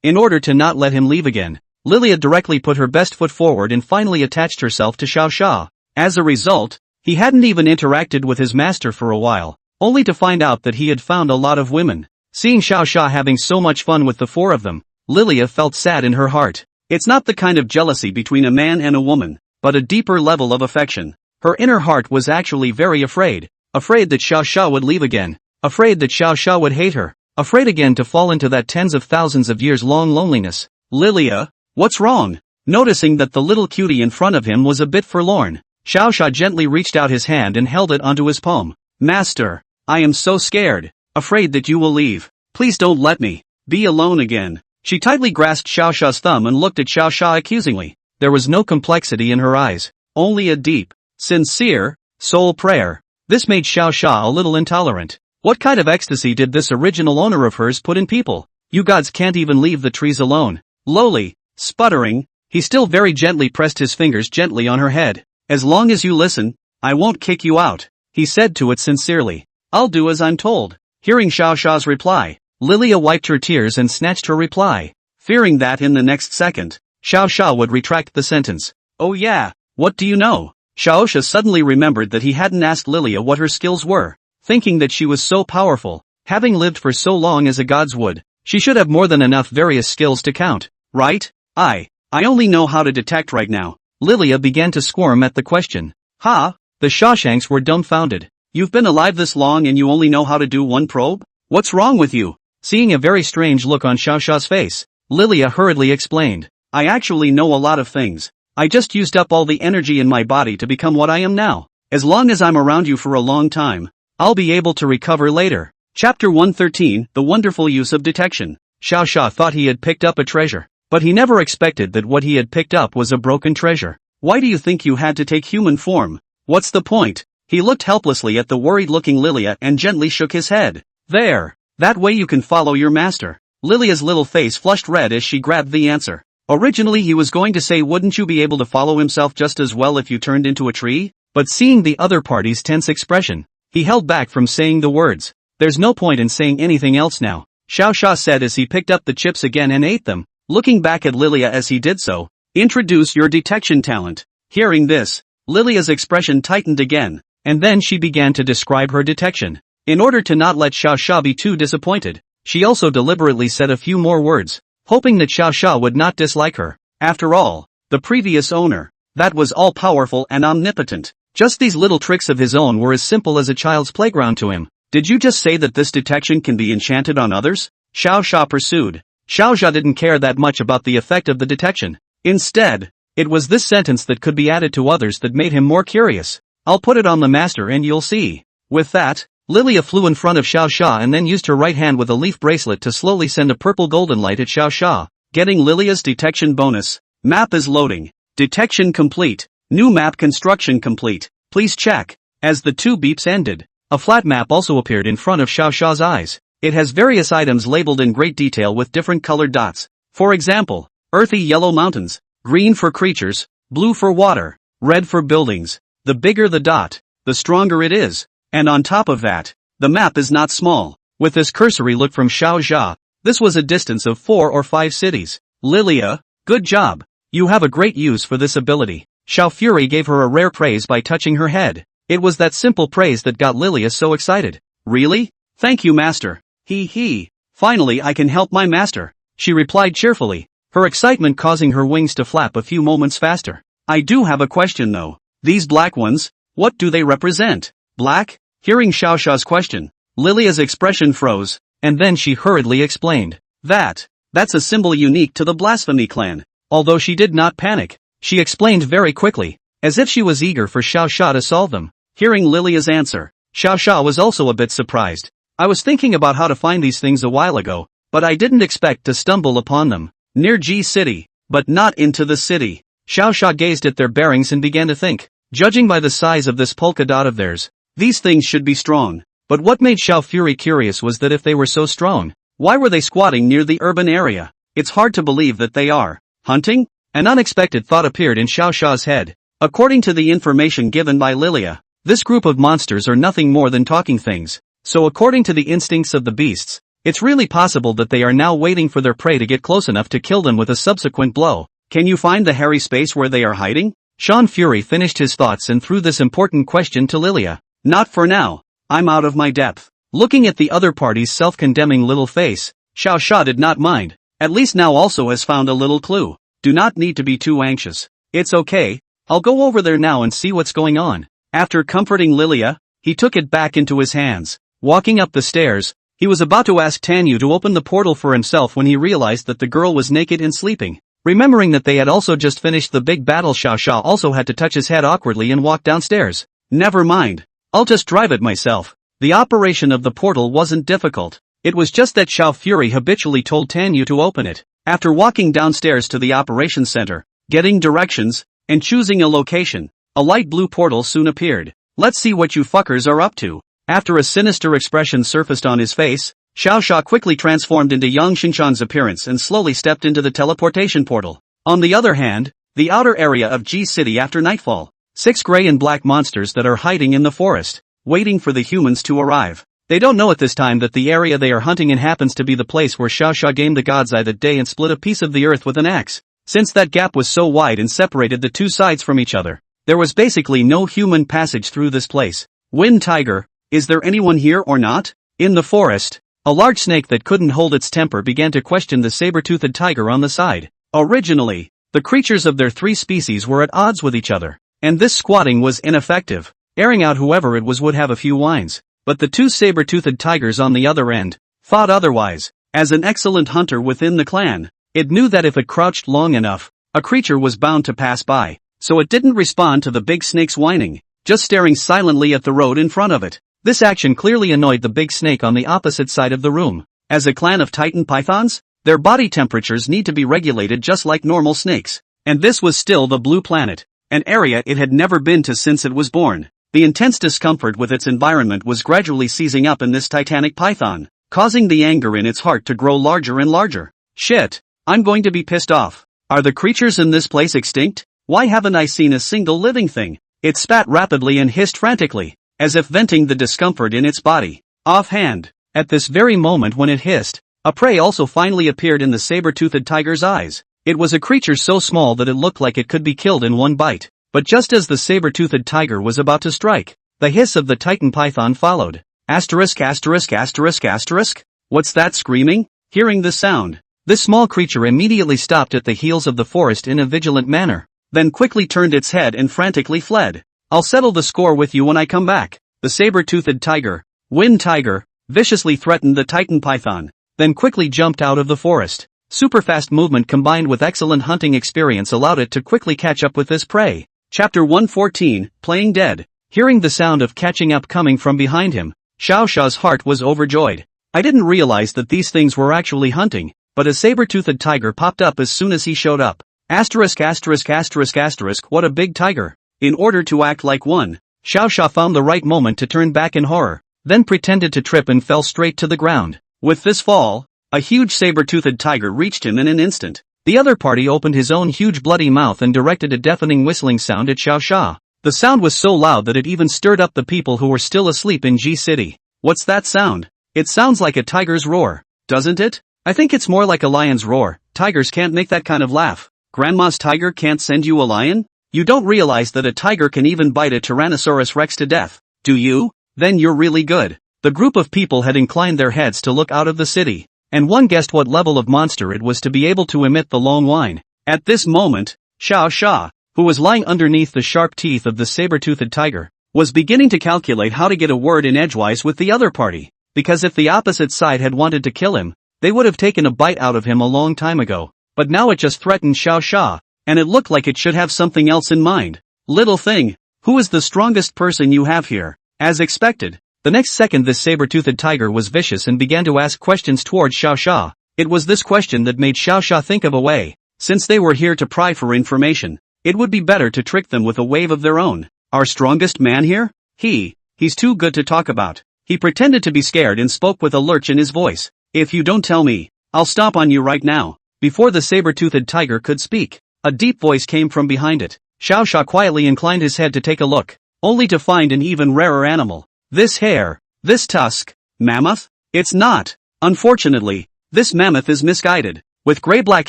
S1: In order to not let him leave again, Lilia directly put her best foot forward and finally attached herself to Xiao Xia. As a result, he hadn't even interacted with his master for a while, only to find out that he had found a lot of women. Seeing Xiao Xia having so much fun with the four of them, Lilia felt sad in her heart. It's not the kind of jealousy between a man and a woman, but a deeper level of affection. Her inner heart was actually very afraid. Afraid that Xiao Xia would leave again. Afraid that Xiao Xia would hate her. Afraid again to fall into that tens of thousands of years long loneliness. Lilia, what's wrong? Noticing that the little cutie in front of him was a bit forlorn, Xiao Xia gently reached out his hand and held it onto his palm. Master, I am so scared. Afraid that you will leave. Please don't let me be alone again. She tightly grasped Xiao Xia's thumb and looked at Xiao Xia accusingly. There was no complexity in her eyes, only a deep, sincere, soul prayer. This made Xiao Xia a little intolerant. What kind of ecstasy did this original owner of hers put in people? You gods can't even leave the trees alone. Lowly, sputtering, he still very gently pressed his fingers gently on her head. As long as you listen, I won't kick you out, he said to it sincerely. I'll do as I'm told. Hearing Xiao Xia's reply, Lilia wiped her tears and snatched her reply, fearing that in the next second, Xiao Xia would retract the sentence. Oh yeah, what do you know? Xiao Xia suddenly remembered that he hadn't asked Lilia what her skills were, thinking that she was so powerful, having lived for so long as a god's would, she should have more than enough various skills to count, right? I only know how to detect right now. Lilia began to squirm at the question. Ha! The Shawshanks were dumbfounded. You've been alive this long and you only know how to do one probe? What's wrong with you? Seeing a very strange look on Xiao Xia's face, Lilia hurriedly explained. I actually know a lot of things. I just used up all the energy in my body to become what I am now. As long as I'm around you for a long time, I'll be able to recover later. Chapter 113, The Wonderful Use of Detection. Xiao Xia thought he had picked up a treasure, but he never expected that what he had picked up was a broken treasure. Why do you think you had to take human form? What's the point? He looked helplessly at the worried-looking Lilia and gently shook his head. There. That way you can follow your master. Lilia's little face flushed red as she grabbed the answer. Originally he was going to say wouldn't you be able to follow himself just as well if you turned into a tree? But seeing the other party's tense expression, he held back from saying the words. There's no point in saying anything else now, Xiao Xia said as he picked up the chips again and ate them, looking back at Lilia as he did so. Introduce your detection talent. Hearing this, Lilia's expression tightened again, and then she began to describe her detection. In order to not let Xiao Xia be too disappointed, she also deliberately said a few more words, hoping that Xiao Xia would not dislike her. After all, the previous owner, that was all-powerful and omnipotent. Just these little tricks of his own were as simple as a child's playground to him. Did you just say that this detection can be enchanted on others? Xiao Xia pursued. Xiao Xia didn't care that much about the effect of the detection. Instead, it was this sentence that could be added to others that made him more curious. I'll put it on the master and you'll see. With that, Lilia flew in front of Xiao Xia and then used her right hand with a leaf bracelet to slowly send a purple golden light at Xiao Xia, getting Lilia's detection bonus. Map is loading. Detection complete. New map construction complete. Please check. As the two beeps ended, a flat map also appeared in front of Xiao Xia's eyes. It has various items labeled in great detail with different colored dots. For example, earthy yellow mountains, green for creatures, blue for water, red for buildings. The bigger the dot, the stronger it is. And on top of that, the map is not small. With this cursory look from Xiao Xia, this was a distance of 4 or 5 cities. Lilia, good job. You have a great use for this ability. Xiao Fury gave her a rare praise by touching her head. It was that simple praise that got Lilia so excited. Really? Thank you, master. He. Finally I can help my master, she replied cheerfully, her excitement causing her wings to flap a few moments faster. I do have a question though. These black ones, what do they represent? Black? Hearing Xiao Xia's question, Lilia's expression froze, and then she hurriedly explained. That's a symbol unique to the Blasphemy clan. Although she did not panic, she explained very quickly, as if she was eager for Xiao Xia to solve them. Hearing Lilia's answer, Xiao Xia was also a bit surprised. I was thinking about how to find these things a while ago, but I didn't expect to stumble upon them. Near G City, but not into the city. Xiao Xia gazed at their bearings and began to think. Judging by the size of this polka dot of theirs, these things should be strong. But what made Xiao Fury curious was that if they were so strong, why were they squatting near the urban area? It's hard to believe that they are hunting? An unexpected thought appeared in Xiao Xia's head. According to the information given by Lilia, this group of monsters are nothing more than talking things. So according to the instincts of the beasts, it's really possible that they are now waiting for their prey to get close enough to kill them with a subsequent blow. Can you find the hairy space where they are hiding? Xiao Fury finished his thoughts and threw this important question to Lilia. Not for now. I'm out of my depth. Looking at the other party's self-condemning little face, Xiao Xia did not mind. At least now also has found a little clue. Do not need to be too anxious. It's okay. I'll go over there now and see what's going on. After comforting Lilia, he took it back into his hands. Walking up the stairs, he was about to ask Tanyu to open the portal for himself when he realized that the girl was naked and sleeping. Remembering that they had also just finished the big battle, Xiao Xia also had to touch his head awkwardly and walk downstairs. Never mind. I'll just drive it myself. The operation of the portal wasn't difficult. It was just that Xiao Fury habitually told Tanyu to open it. After walking downstairs to the operations center, getting directions, and choosing a location, a light blue portal soon appeared. Let's see what you fuckers are up to. After a sinister expression surfaced on his face, Xiao Xia quickly transformed into Yang Xingshan's appearance and slowly stepped into the teleportation portal. On the other hand, the outer area of G City after nightfall. 6 gray and black monsters that are hiding in the forest, waiting for the humans to arrive. They don't know at this time that the area they are hunting in happens to be the place where Xiao Xia gamed the God's Eye that day and split a piece of the earth with an axe. Since that gap was so wide and separated the two sides from each other, there was basically no human passage through this place. Wind Tiger, is there anyone here or not? In the forest, a large snake that couldn't hold its temper began to question the saber-toothed tiger on the side. Originally, the creatures of their 3 species were at odds with each other, and this squatting was ineffective. Airing out whoever it was would have a few whines. But the 2 saber-toothed tigers on the other end thought otherwise. As an excellent hunter within the clan, it knew that if it crouched long enough, a creature was bound to pass by. So it didn't respond to the big snake's whining, just staring silently at the road in front of it. This action clearly annoyed the big snake on the opposite side of the room. As a clan of Titan pythons, Their body temperatures need to be regulated just like normal snakes. And this was still the blue planet, an area it had never been to since it was born. The intense discomfort with its environment was gradually seizing up in this titanic python, causing the anger in its heart to grow larger and larger. Shit, I'm going to be pissed off. Are the creatures in this place extinct? Why haven't I seen a single living thing? It spat rapidly and hissed frantically, as if venting the discomfort in its body. Offhand, at this very moment when it hissed, a prey also finally appeared in the saber-toothed tiger's eyes. It was a creature so small that it looked like it could be killed in one bite. But just as the saber-toothed tiger was about to strike, the hiss of the titan python followed. Asterisk asterisk asterisk asterisk? What's that screaming? Hearing the sound, this small creature immediately stopped at the heels of the forest in a vigilant manner, then quickly turned its head and frantically fled. I'll settle the score with you when I come back. The saber-toothed tiger, Wind Tiger, viciously threatened the titan python, then quickly jumped out of the forest. Super-fast movement combined with excellent hunting experience allowed it to quickly catch up with this prey. Chapter 114, Playing Dead. Hearing the sound of catching up coming from behind him, Xiao Xiao's heart was overjoyed. I didn't realize that these things were actually hunting, but a saber-toothed tiger popped up as soon as he showed up. Asterisk asterisk asterisk asterisk, what a big tiger. In order to act like one, Xiao Xiao found the right moment to turn back in horror, then pretended to trip and fell straight to the ground. With this fall, a huge saber-toothed tiger reached him in an instant. The other party opened his own huge bloody mouth and directed a deafening whistling sound at Xiao Xiao. The sound was so loud that it even stirred up the people who were still asleep in G City. What's that sound? It sounds like a tiger's roar, doesn't it? I think it's more like a lion's roar. Tigers can't make that kind of laugh. Grandma's tiger can't send you a lion? You don't realize that a tiger can even bite a Tyrannosaurus Rex to death, do you? Then you're really good. The group of people had inclined their heads to look out of the city, and one guessed what level of monster it was to be able to emit the long whine. At this moment, Xiao Xiao, who was lying underneath the sharp teeth of the saber-toothed tiger, was beginning to calculate how to get a word in edgewise with the other party, because if the opposite side had wanted to kill him, they would have taken a bite out of him a long time ago. But now it just threatened Xiao Xiao, and it looked like it should have something else in mind. Little thing, who is the strongest person you have here? As expected, the next second this saber-toothed tiger was vicious and began to ask questions towards Xiao Xiao. It was this question that made Xiao Xiao think of a way. Since they were here to pry for information, it would be better to trick them with a wave of their own. Our strongest man here? He's too good to talk about. He pretended to be scared and spoke with a lurch in his voice. If you don't tell me, I'll stomp on you right now. Before the saber-toothed tiger could speak, a deep voice came from behind it. Xiao Xiao quietly inclined his head to take a look, only to find an even rarer animal. This hair, this tusk, mammoth? It's not. Unfortunately, this mammoth is misguided, with gray-black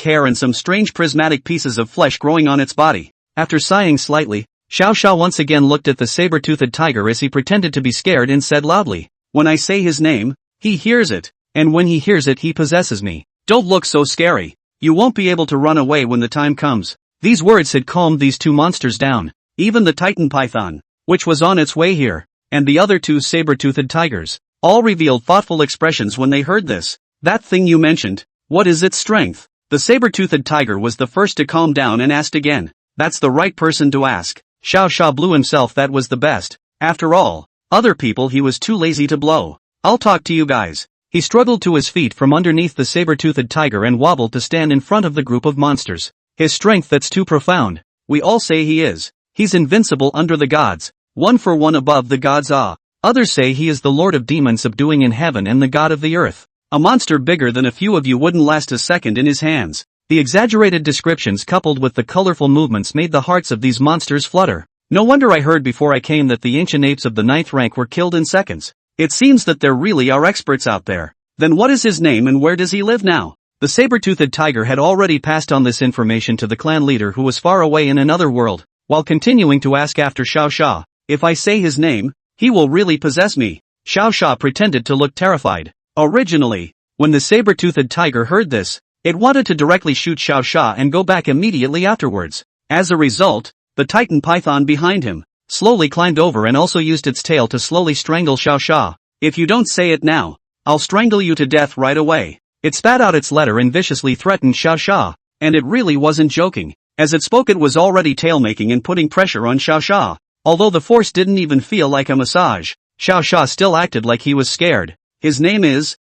S1: hair and some strange prismatic pieces of flesh growing on its body. After sighing slightly, Xiao Xiao once again looked at the saber-toothed tiger as he pretended to be scared and said loudly, "When I say his name, he hears it, and when he hears it he possesses me. Don't look so scary. You won't be able to run away when the time comes." These words had calmed these two monsters down. Even the titan python, which was on its way here, and the other two saber-toothed tigers, all revealed thoughtful expressions when they heard this. That thing you mentioned, what is its strength? The saber-toothed tiger was the first to calm down and asked again. That's the right person to ask. Xiao Xiao blew himself. That was the best. After all, other people he was too lazy to blow. I'll talk to you guys. He struggled to his feet from underneath the saber-toothed tiger and wobbled to stand in front of the group of monsters. His strength, that's too profound. We all say he is. He's invincible under the gods. 1 for 1 above the gods. Others say he is the lord of demons subduing in heaven and the god of the earth. A monster bigger than a few of you wouldn't last a second in his hands. The exaggerated descriptions coupled with the colorful movements made the hearts of these monsters flutter. No wonder I heard before I came that the ancient apes of the 9th rank were killed in seconds. It seems that there really are experts out there. Then what is his name and where does he live now? The saber-toothed tiger had already passed on this information to the clan leader who was far away in another world, while continuing to ask after Xiao Xiao. If I say his name, he will really possess me. Xiao Xiao pretended to look terrified. Originally, when the saber-toothed tiger heard this, it wanted to directly shoot Xiao Xiao and go back immediately afterwards. As a result, the titan python behind him slowly climbed over and also used its tail to slowly strangle Xiao Xiao. If you don't say it now, I'll strangle you to death right away. It spat out its letter and viciously threatened Xiao Xiao, and it really wasn't joking. As it spoke it was already tail-making and putting pressure on Xiao Xiao. Although the force didn't even feel like a massage, Xiao Xiao still acted like he was scared. His name is,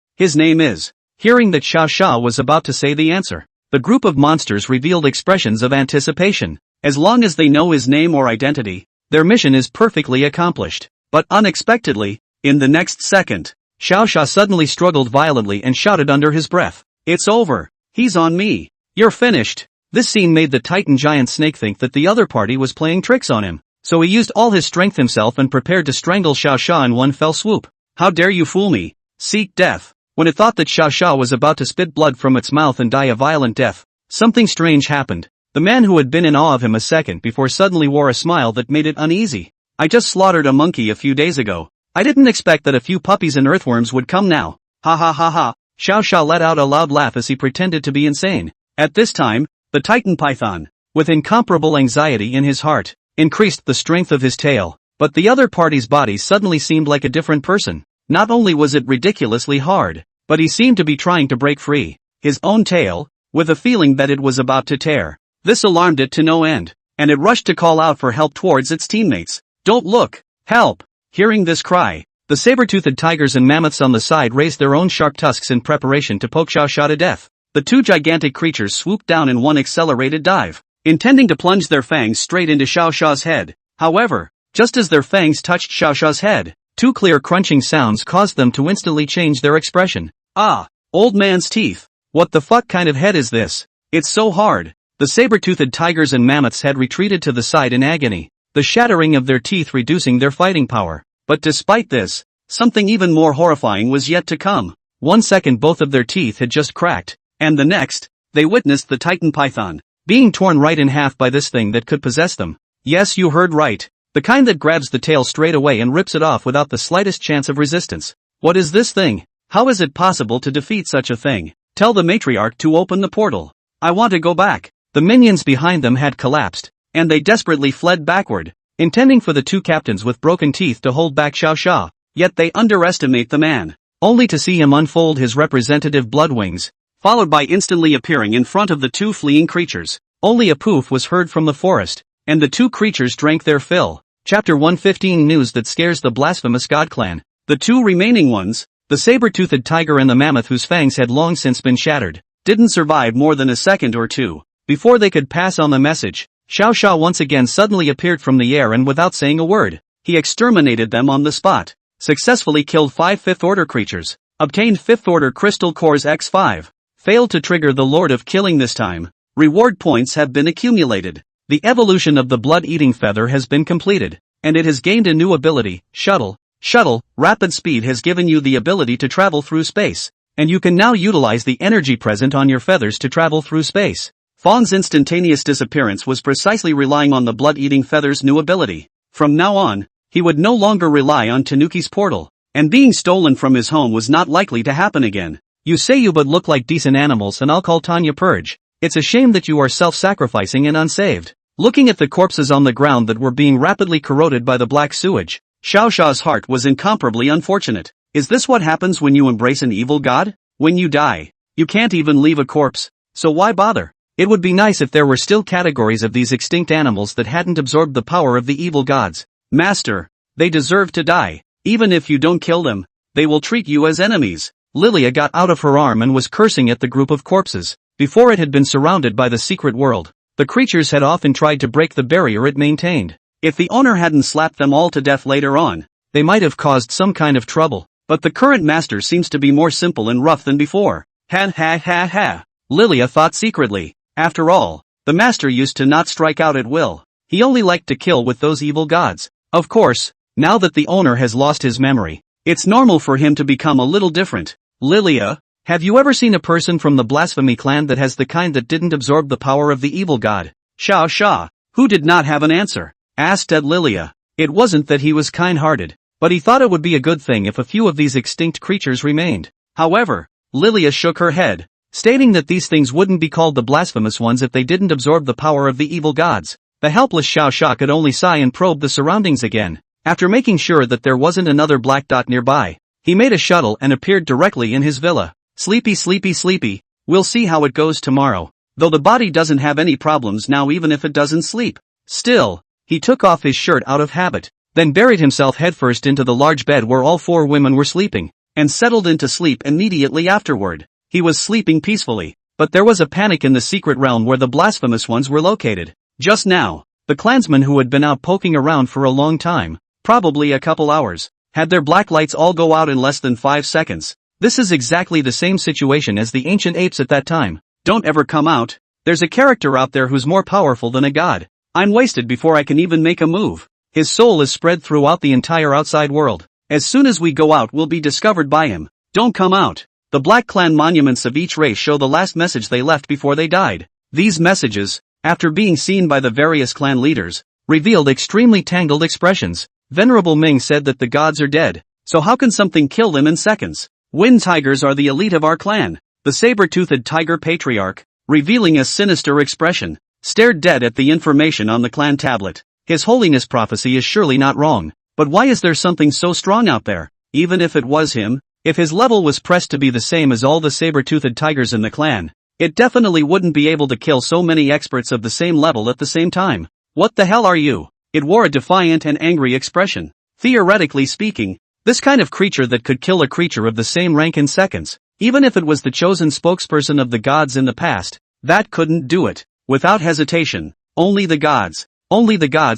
S1: Hearing that Xiao Xia was about to say the answer, the group of monsters revealed expressions of anticipation. As long as they know his name or identity, their mission is perfectly accomplished. But unexpectedly, in the next second, Xiao Xia suddenly struggled violently and shouted under his breath, "It's over. He's on me. You're finished." This scene made the Titan giant snake think that the other party was playing tricks on him, so he used all his strength himself and prepared to strangle Xiao Xia in one fell swoop. "How dare you fool me? Seek death." When it thought that Xiao Xia was about to spit blood from its mouth and die a violent death, something strange happened. The man who had been in awe of him a second before suddenly wore a smile that made it uneasy. "I just slaughtered a monkey a few days ago. I didn't expect that a few puppies and earthworms would come now. Ha ha ha ha." Xiao Xia let out a loud laugh as he pretended to be insane. At this time, the Titan Python, with incomparable anxiety in his heart, increased the strength of his tail. But the other party's body suddenly seemed like a different person. Not only was it ridiculously hard, but he seemed to be trying to break free his own tail, with a feeling that it was about to tear. This alarmed it to no end, and it rushed to call out for help towards its teammates. "Don't look! Help!" Hearing this cry, the saber-toothed tigers and mammoths on the side raised their own sharp tusks in preparation to poke Xiao Xia to death. The two gigantic creatures swooped down in one accelerated dive, intending to plunge their fangs straight into Xiao Xia's head. However, just as their fangs touched Xiao Xia's head, two clear crunching sounds caused them to instantly change their expression. "Ah, old man's teeth. What the fuck kind of head is this? It's so hard." The saber-toothed tigers and mammoths had retreated to the side in agony, the shattering of their teeth reducing their fighting power. But despite this, something even more horrifying was yet to come. 1 second both of their teeth had just cracked, and the next, they witnessed the Titan Python being torn right in half by this thing that could possess them. Yes, you heard right. The kind that grabs the tail straight away and rips it off without the slightest chance of resistance. What is this thing? How is it possible to defeat such a thing? Tell the matriarch to open the portal. I want to go back. The minions behind them had collapsed, and they desperately fled backward, intending for the two captains with broken teeth to hold back Xiao Xia. Yet they underestimate the man, only to see him unfold his representative blood wings, followed by instantly appearing in front of the two fleeing creatures. Only a poof was heard from the forest, and the two creatures drank their fill. Chapter 115 News that scares the blasphemous God clan. The two remaining ones, the saber-toothed tiger and the mammoth whose fangs had long since been shattered, didn't survive more than a second or two before they could pass on the message. Xiao Xia once again suddenly appeared from the air and without saying a word, he exterminated them on the spot, successfully killed 5 fifth-order creatures, obtained 5th-order crystal cores X5, failed to trigger the Lord of Killing this time. Reward points have been accumulated. The evolution of the blood-eating feather has been completed, and it has gained a new ability, Shuttle. Shuttle, rapid speed has given you the ability to travel through space, and you can now utilize the energy present on your feathers to travel through space. Fawn's instantaneous disappearance was precisely relying on the blood-eating feather's new ability. From now on, he would no longer rely on Tanuki's portal, and being stolen from his home was not likely to happen again. You say you but look like decent animals and I'll call Tanya Purge. It's a shame that you are self-sacrificing and unsaved. Looking at the corpses on the ground that were being rapidly corroded by the black sewage, Xiao Xia's heart was incomparably unfortunate. Is this what happens when you embrace an evil god? When you die, you can't even leave a corpse, so why bother? It would be nice if there were still categories of these extinct animals that hadn't absorbed the power of the evil gods. Master, they deserve to die. Even if you don't kill them, they will treat you as enemies. Lilia got out of her arm and was cursing at the group of corpses. Before it had been surrounded by the secret world, the creatures had often tried to break the barrier it maintained. If the owner hadn't slapped them all to death later on, they might have caused some kind of trouble. But the current master seems to be more simple and rough than before. Ha ha ha ha. Lilia thought secretly. After all, the master used to not strike out at will. He only liked to kill with those evil gods. Of course, now that the owner has lost his memory, it's normal for him to become a little different. Lilia, have you ever seen a person from the blasphemy clan that has the kind that didn't absorb the power of the evil god? Xiao Xia, who did not have an answer, asked at Lilia. It wasn't that he was kind-hearted, but he thought it would be a good thing if a few of these extinct creatures remained. However, Lilia shook her head, stating that these things wouldn't be called the blasphemous ones if they didn't absorb the power of the evil gods. The helpless Xiao Xia could only sigh and probe the surroundings again. After making sure that there wasn't another black dot nearby, he made a shuttle and appeared directly in his villa. Sleepy sleepy sleepy, we'll see how it goes tomorrow. Though the body doesn't have any problems now even if it doesn't sleep. Still, he took off his shirt out of habit, then buried himself headfirst into the large bed where all 4 women were sleeping, and settled into sleep immediately afterward. He was sleeping peacefully, but there was a panic in the secret realm where the blasphemous ones were located. Just now, the clansmen who had been out poking around for a long time, probably a couple hours, had their black lights all go out in less than 5 seconds. This is exactly the same situation as the ancient apes at that time. Don't ever come out. There's a character out there who's more powerful than a god. I'm wasted before I can even make a move. His soul is spread throughout the entire outside world. As soon as we go out, we'll be discovered by him. Don't come out. The Black Clan monuments of each race show the last message they left before they died. These messages, after being seen by the various clan leaders, revealed extremely tangled expressions. Venerable Ming said that the gods are dead, so how can something kill them in seconds? Wind tigers are the elite of our clan. The saber-toothed tiger patriarch, revealing a sinister expression, stared dead at the information on the clan tablet. His Holiness prophecy is surely not wrong, but why is there something so strong out there? Even if it was him, if his level was pressed to be the same as all the saber-toothed tigers in the clan, it definitely wouldn't be able to kill so many experts of the same level at the same time. What the hell are you? It wore a defiant and angry expression. Theoretically speaking, this kind of creature that could kill a creature of the same rank in seconds, even if it was the chosen spokesperson of the gods in the past, that couldn't do it. Without hesitation, only the gods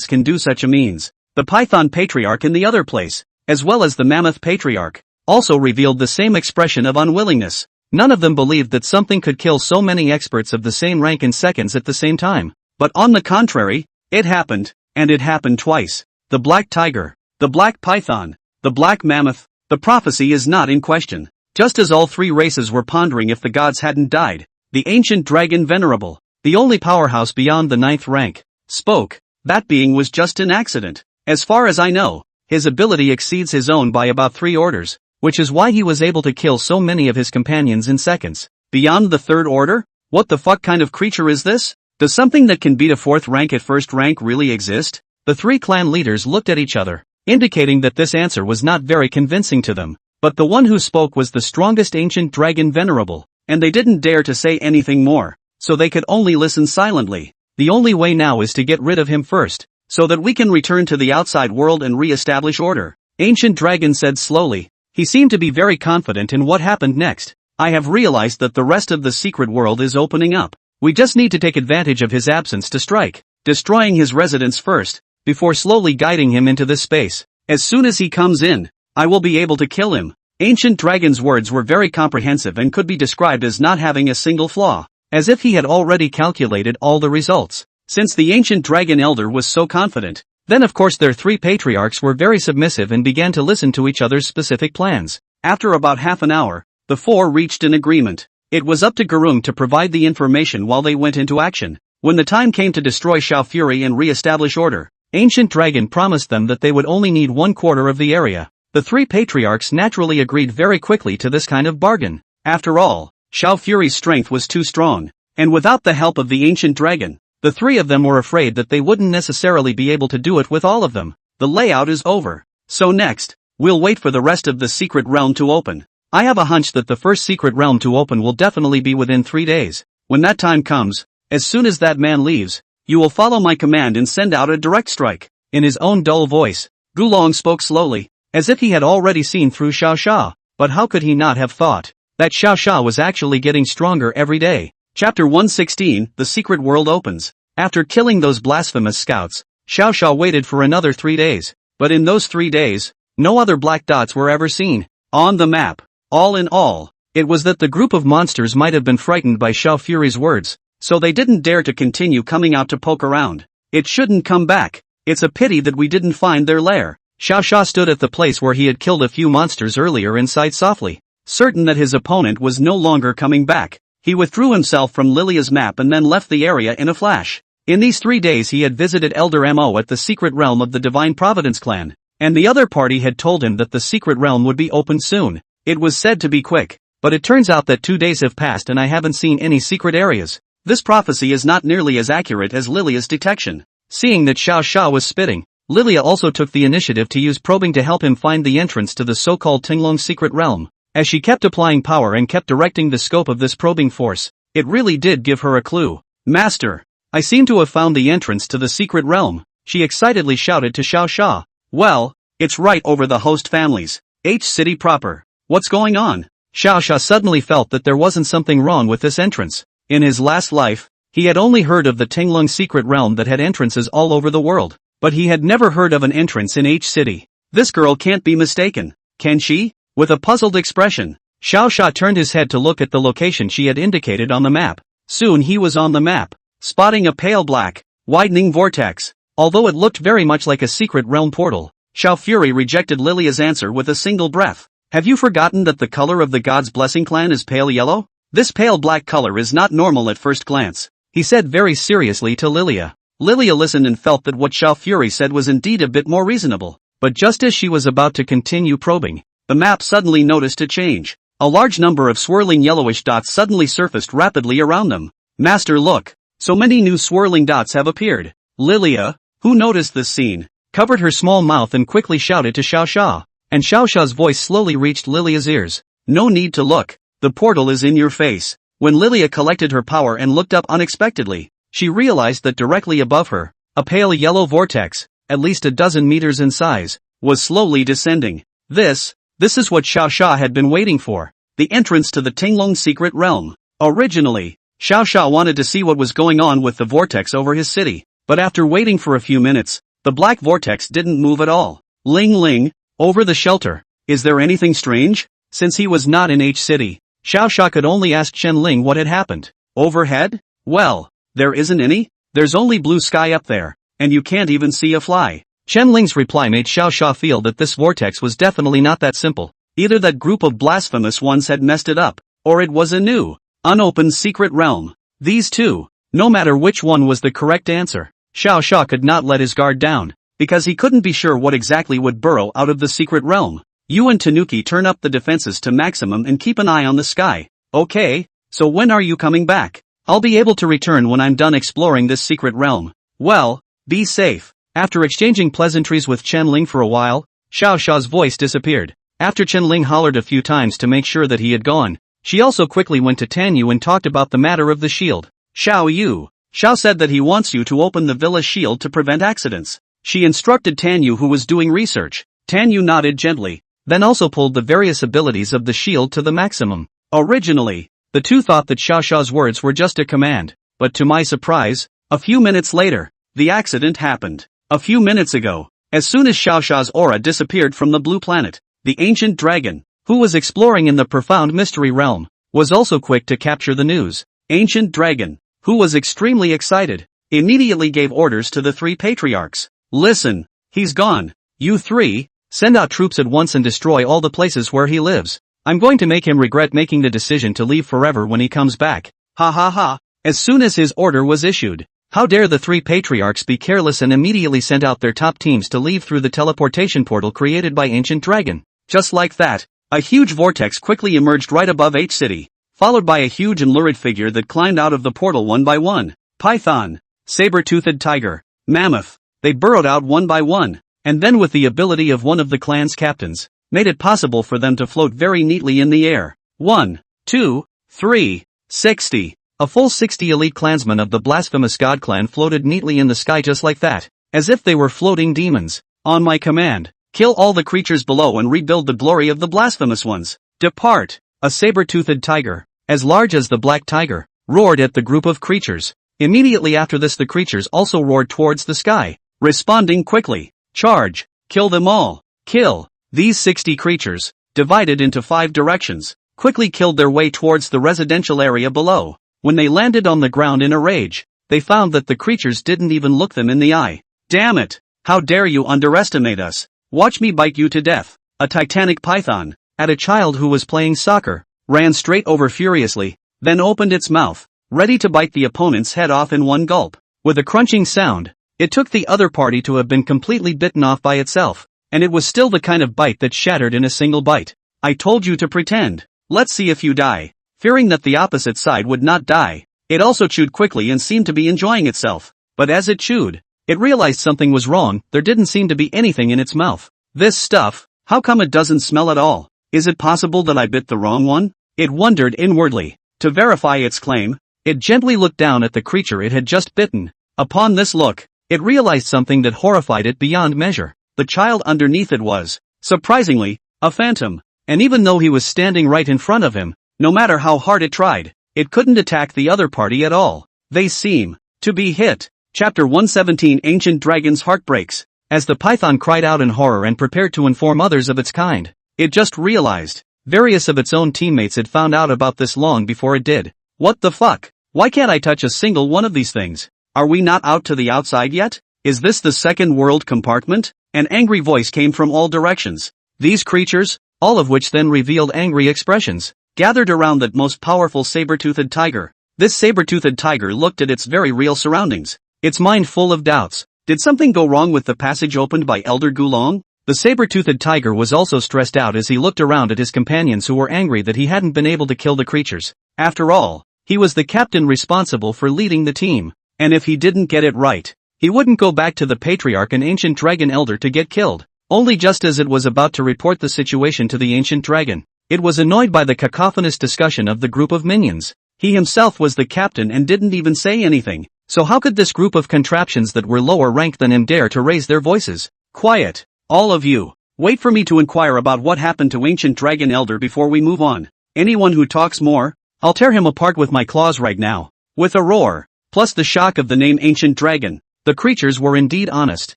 S1: can do such a means. The Python Patriarch in the other place, as well as the Mammoth Patriarch, also revealed the same expression of unwillingness. None of them believed that something could kill so many experts of the same rank in seconds at the same time. But on the contrary, it happened, and it happened twice. The Black Tiger, the Black Python, the Black Mammoth, the prophecy is not in question. Just as all three races were pondering if the gods hadn't died, the ancient dragon Venerable, the only powerhouse beyond the 9th rank, spoke. That being was just an accident. As far as I know, his ability exceeds his own by about 3 orders, which is why he was able to kill so many of his companions in seconds. Beyond the 3rd order? What the fuck kind of creature is this? Does something that can beat a 4th rank at 1st rank really exist? The 3 clan leaders looked at each other, indicating that this answer was not very convincing to them. But the one who spoke was the strongest ancient dragon Venerable, and they didn't dare to say anything more, so they could only listen silently. The only way now is to get rid of him first, so that we can return to the outside world and re-establish order. Ancient Dragon said slowly. He seemed to be very confident in what happened next. I have realized that the rest of the secret world is opening up. We just need to take advantage of his absence to strike, destroying his residence first, before slowly guiding him into this space. As soon as he comes in, I will be able to kill him. Ancient Dragon's words were very comprehensive and could be described as not having a single flaw, as if he had already calculated all the results. Since the ancient dragon elder was so confident, then of course their 3 patriarchs were very submissive and began to listen to each other's specific plans. After about half an hour, the 4 reached an agreement. It was up to Garung to provide the information while they went into action. When the time came to destroy Shao Fury and re-establish order, Ancient Dragon promised them that they would only need 1/4 of the area. The 3 patriarchs naturally agreed very quickly to this kind of bargain. After all, Shao Fury's strength was too strong, and without the help of the Ancient Dragon, the 3 of them were afraid that they wouldn't necessarily be able to do it with all of them. The layout is over. So next, we'll wait for the rest of the secret realm to open. I have a hunch that the first secret realm to open will definitely be within 3 days. When that time comes, as soon as that man leaves, you will follow my command and send out a direct strike. In his own dull voice, Gulong spoke slowly, as if he had already seen through Xiao Xia. But how could he not have thought that Xiao Xia was actually getting stronger every day? Chapter 116, The Secret World Opens. After killing those blasphemous scouts, Xiao Xia waited for another 3 days. But in those 3 days, no other black dots were ever seen on the map. All in all, it was that the group of monsters might have been frightened by Shao Fury's words, so they didn't dare to continue coming out to poke around. It shouldn't come back. It's a pity that we didn't find their lair. Xiao Xia stood at the place where he had killed a few monsters earlier and sighed softly, certain that his opponent was no longer coming back. He withdrew himself from Lilia's map and then left the area in a flash. In these 3 days he had visited Elder Mo at the secret realm of the Divine Providence clan, and the other party had told him that the secret realm would be opened soon. It was said to be quick, but it turns out that 2 days have passed and I haven't seen any secret areas. This prophecy is not nearly as accurate as Lilia's detection. Seeing that Xiao Xia was spitting, Lilia also took the initiative to use probing to help him find the entrance to the so-called Tinglong secret realm. As she kept applying power and kept directing the scope of this probing force, it really did give her a clue. Master, I seem to have found the entrance to the secret realm, she excitedly shouted to Xiao Xia. Well, it's right over the host family's H city proper. What's going on? Xiao suddenly felt that there wasn't something wrong with this entrance. In his last life, he had only heard of the Tinglung secret realm that had entrances all over the world, but he had never heard of an entrance in H City. This girl can't be mistaken, can she? With a puzzled expression, Xiao turned his head to look at the location she had indicated on the map. Soon he was on the map, spotting a pale black, widening vortex. Although it looked very much like a secret realm portal, Xiao Fury rejected Lilia's answer with a single breath. Have you forgotten that the color of the God's Blessing clan is pale yellow? This pale black color is not normal at first glance, he said very seriously to Lilia. Lilia listened and felt that what Xiao Fury said was indeed a bit more reasonable, but just as she was about to continue probing, the map suddenly noticed a change. A large number of swirling yellowish dots suddenly surfaced rapidly around them. Master, look! So many new swirling dots have appeared. Lilia, who noticed this scene, covered her small mouth and quickly shouted to Xiao, and Xiao's voice slowly reached Lilia's ears. No need to look, the portal is in your face. When Lilia collected her power and looked up unexpectedly, she realized that directly above her, a pale yellow vortex, at least a dozen meters in size, was slowly descending. This is what Xiao had been waiting for, the entrance to the Tinglong secret realm. Originally, Xiao wanted to see what was going on with the vortex over his city, but after waiting for a few minutes, the black vortex didn't move at all. Ling, over the shelter, is there anything strange? Since he was not in H City, Xiao could only ask Chen Ling what had happened. Overhead? Well, there isn't any, there's only blue sky up there, and you can't even see a fly. Chen Ling's reply made Xiao feel that this vortex was definitely not that simple. Either that group of blasphemous ones had messed it up, or it was a new, unopened secret realm. These two, no matter which one was the correct answer, Xiao could not let his guard down, because he couldn't be sure what exactly would burrow out of the secret realm. You and Tanuki turn up the defenses to maximum and keep an eye on the sky. Okay, so when are you coming back? I'll be able to return when I'm done exploring this secret realm. Well, be safe. After exchanging pleasantries with Chen Ling for a while, Xiao's voice disappeared. After Chen Ling hollered a few times to make sure that he had gone, she also quickly went to Tan Yu and talked about the matter of the shield. Xiao said that he wants you to open the villa's shield to prevent accidents. She instructed Tan Yu, who was doing research. Tan Yu nodded gently, then also pulled the various abilities of the shield to the maximum. Originally, the two thought that Xiao's words were just a command, but to my surprise, a few minutes later, the accident happened. A few minutes ago, as soon as Xiao's aura disappeared from the blue planet, the ancient dragon, who was exploring in the profound mystery realm, was also quick to capture the news. Ancient dragon, who was extremely excited, immediately gave orders to the three patriarchs. Listen, he's gone. You three, send out troops at once and destroy all the places where he lives. I'm going to make him regret making the decision to leave forever when he comes back. Ha. As soon as his order was issued, how dare the three patriarchs be careless and immediately sent out their top teams to leave through the teleportation portal created by Ancient Dragon. Just like that, a huge vortex quickly emerged right above H City, followed by a huge and lurid figure that climbed out of the portal one by one. Python, saber-toothed tiger, mammoth, they burrowed out one by one, and then with the ability of one of the clan's captains, made it possible for them to float very neatly in the air. 1, 2, 3, 60. A full 60 elite clansmen of the blasphemous god clan floated neatly in the sky just like that, as if they were floating demons. On my command, kill all the creatures below and rebuild the glory of the blasphemous ones. Depart! A saber-toothed tiger, as large as the black tiger, roared at the group of creatures. Immediately after this the creatures also roared towards the sky, responding quickly. Charge! Kill them all! Kill! These 60 creatures, divided into 5 directions, quickly killed their way towards the residential area below. When they landed on the ground in a rage, they found that the creatures didn't even look them in the eye. Damn it! How dare you underestimate us! Watch me bite you to death! A titanic python, at a child who was playing soccer, ran straight over furiously, then opened its mouth, ready to bite the opponent's head off in one gulp. With a crunching sound, it took the other party to have been completely bitten off by itself, and it was still the kind of bite that shattered in a single bite. I told you to pretend. Let's see if you die. Fearing that the opposite side would not die, it also chewed quickly and seemed to be enjoying itself. But as it chewed, it realized something was wrong. There didn't seem to be anything in its mouth. This stuff, how come it doesn't smell at all? Is it possible that I bit the wrong one? It wondered inwardly. To verify its claim, it gently looked down at the creature it had just bitten. Upon this look, it realized something that horrified it beyond measure. The child underneath it was, surprisingly, a phantom, and even though he was standing right in front of him, no matter how hard it tried, it couldn't attack the other party at all. They seem to be hit. Chapter 117 Ancient Dragon's Heart Breaks. As the python cried out in horror and prepared to inform others of its kind, it just realized various of its own teammates had found out about this long before it did. What the fuck? Why can't I touch a single one of these things? Are we not out to the outside yet? Is this the second world compartment? An angry voice came from all directions. These creatures, all of which then revealed angry expressions, gathered around that most powerful saber-toothed tiger. This saber-toothed tiger looked at its very real surroundings, its mind full of doubts. Did something go wrong with the passage opened by Elder Gulong? The saber-toothed tiger was also stressed out as he looked around at his companions who were angry that he hadn't been able to kill the creatures. After all, he was the captain responsible for leading the team, and if he didn't get it right, he wouldn't go back to the patriarch and ancient dragon elder to get killed. Only just as it was about to report the situation to the ancient dragon, it was annoyed by the cacophonous discussion of the group of minions. He himself was the captain and didn't even say anything, so how could this group of contraptions that were lower ranked than him dare to raise their voices? Quiet, all of you. Wait for me to inquire about what happened to ancient dragon elder before we move on. Anyone who talks more, I'll tear him apart with my claws right now. With a roar, plus the shock of the name ancient dragon, the creatures were indeed honest.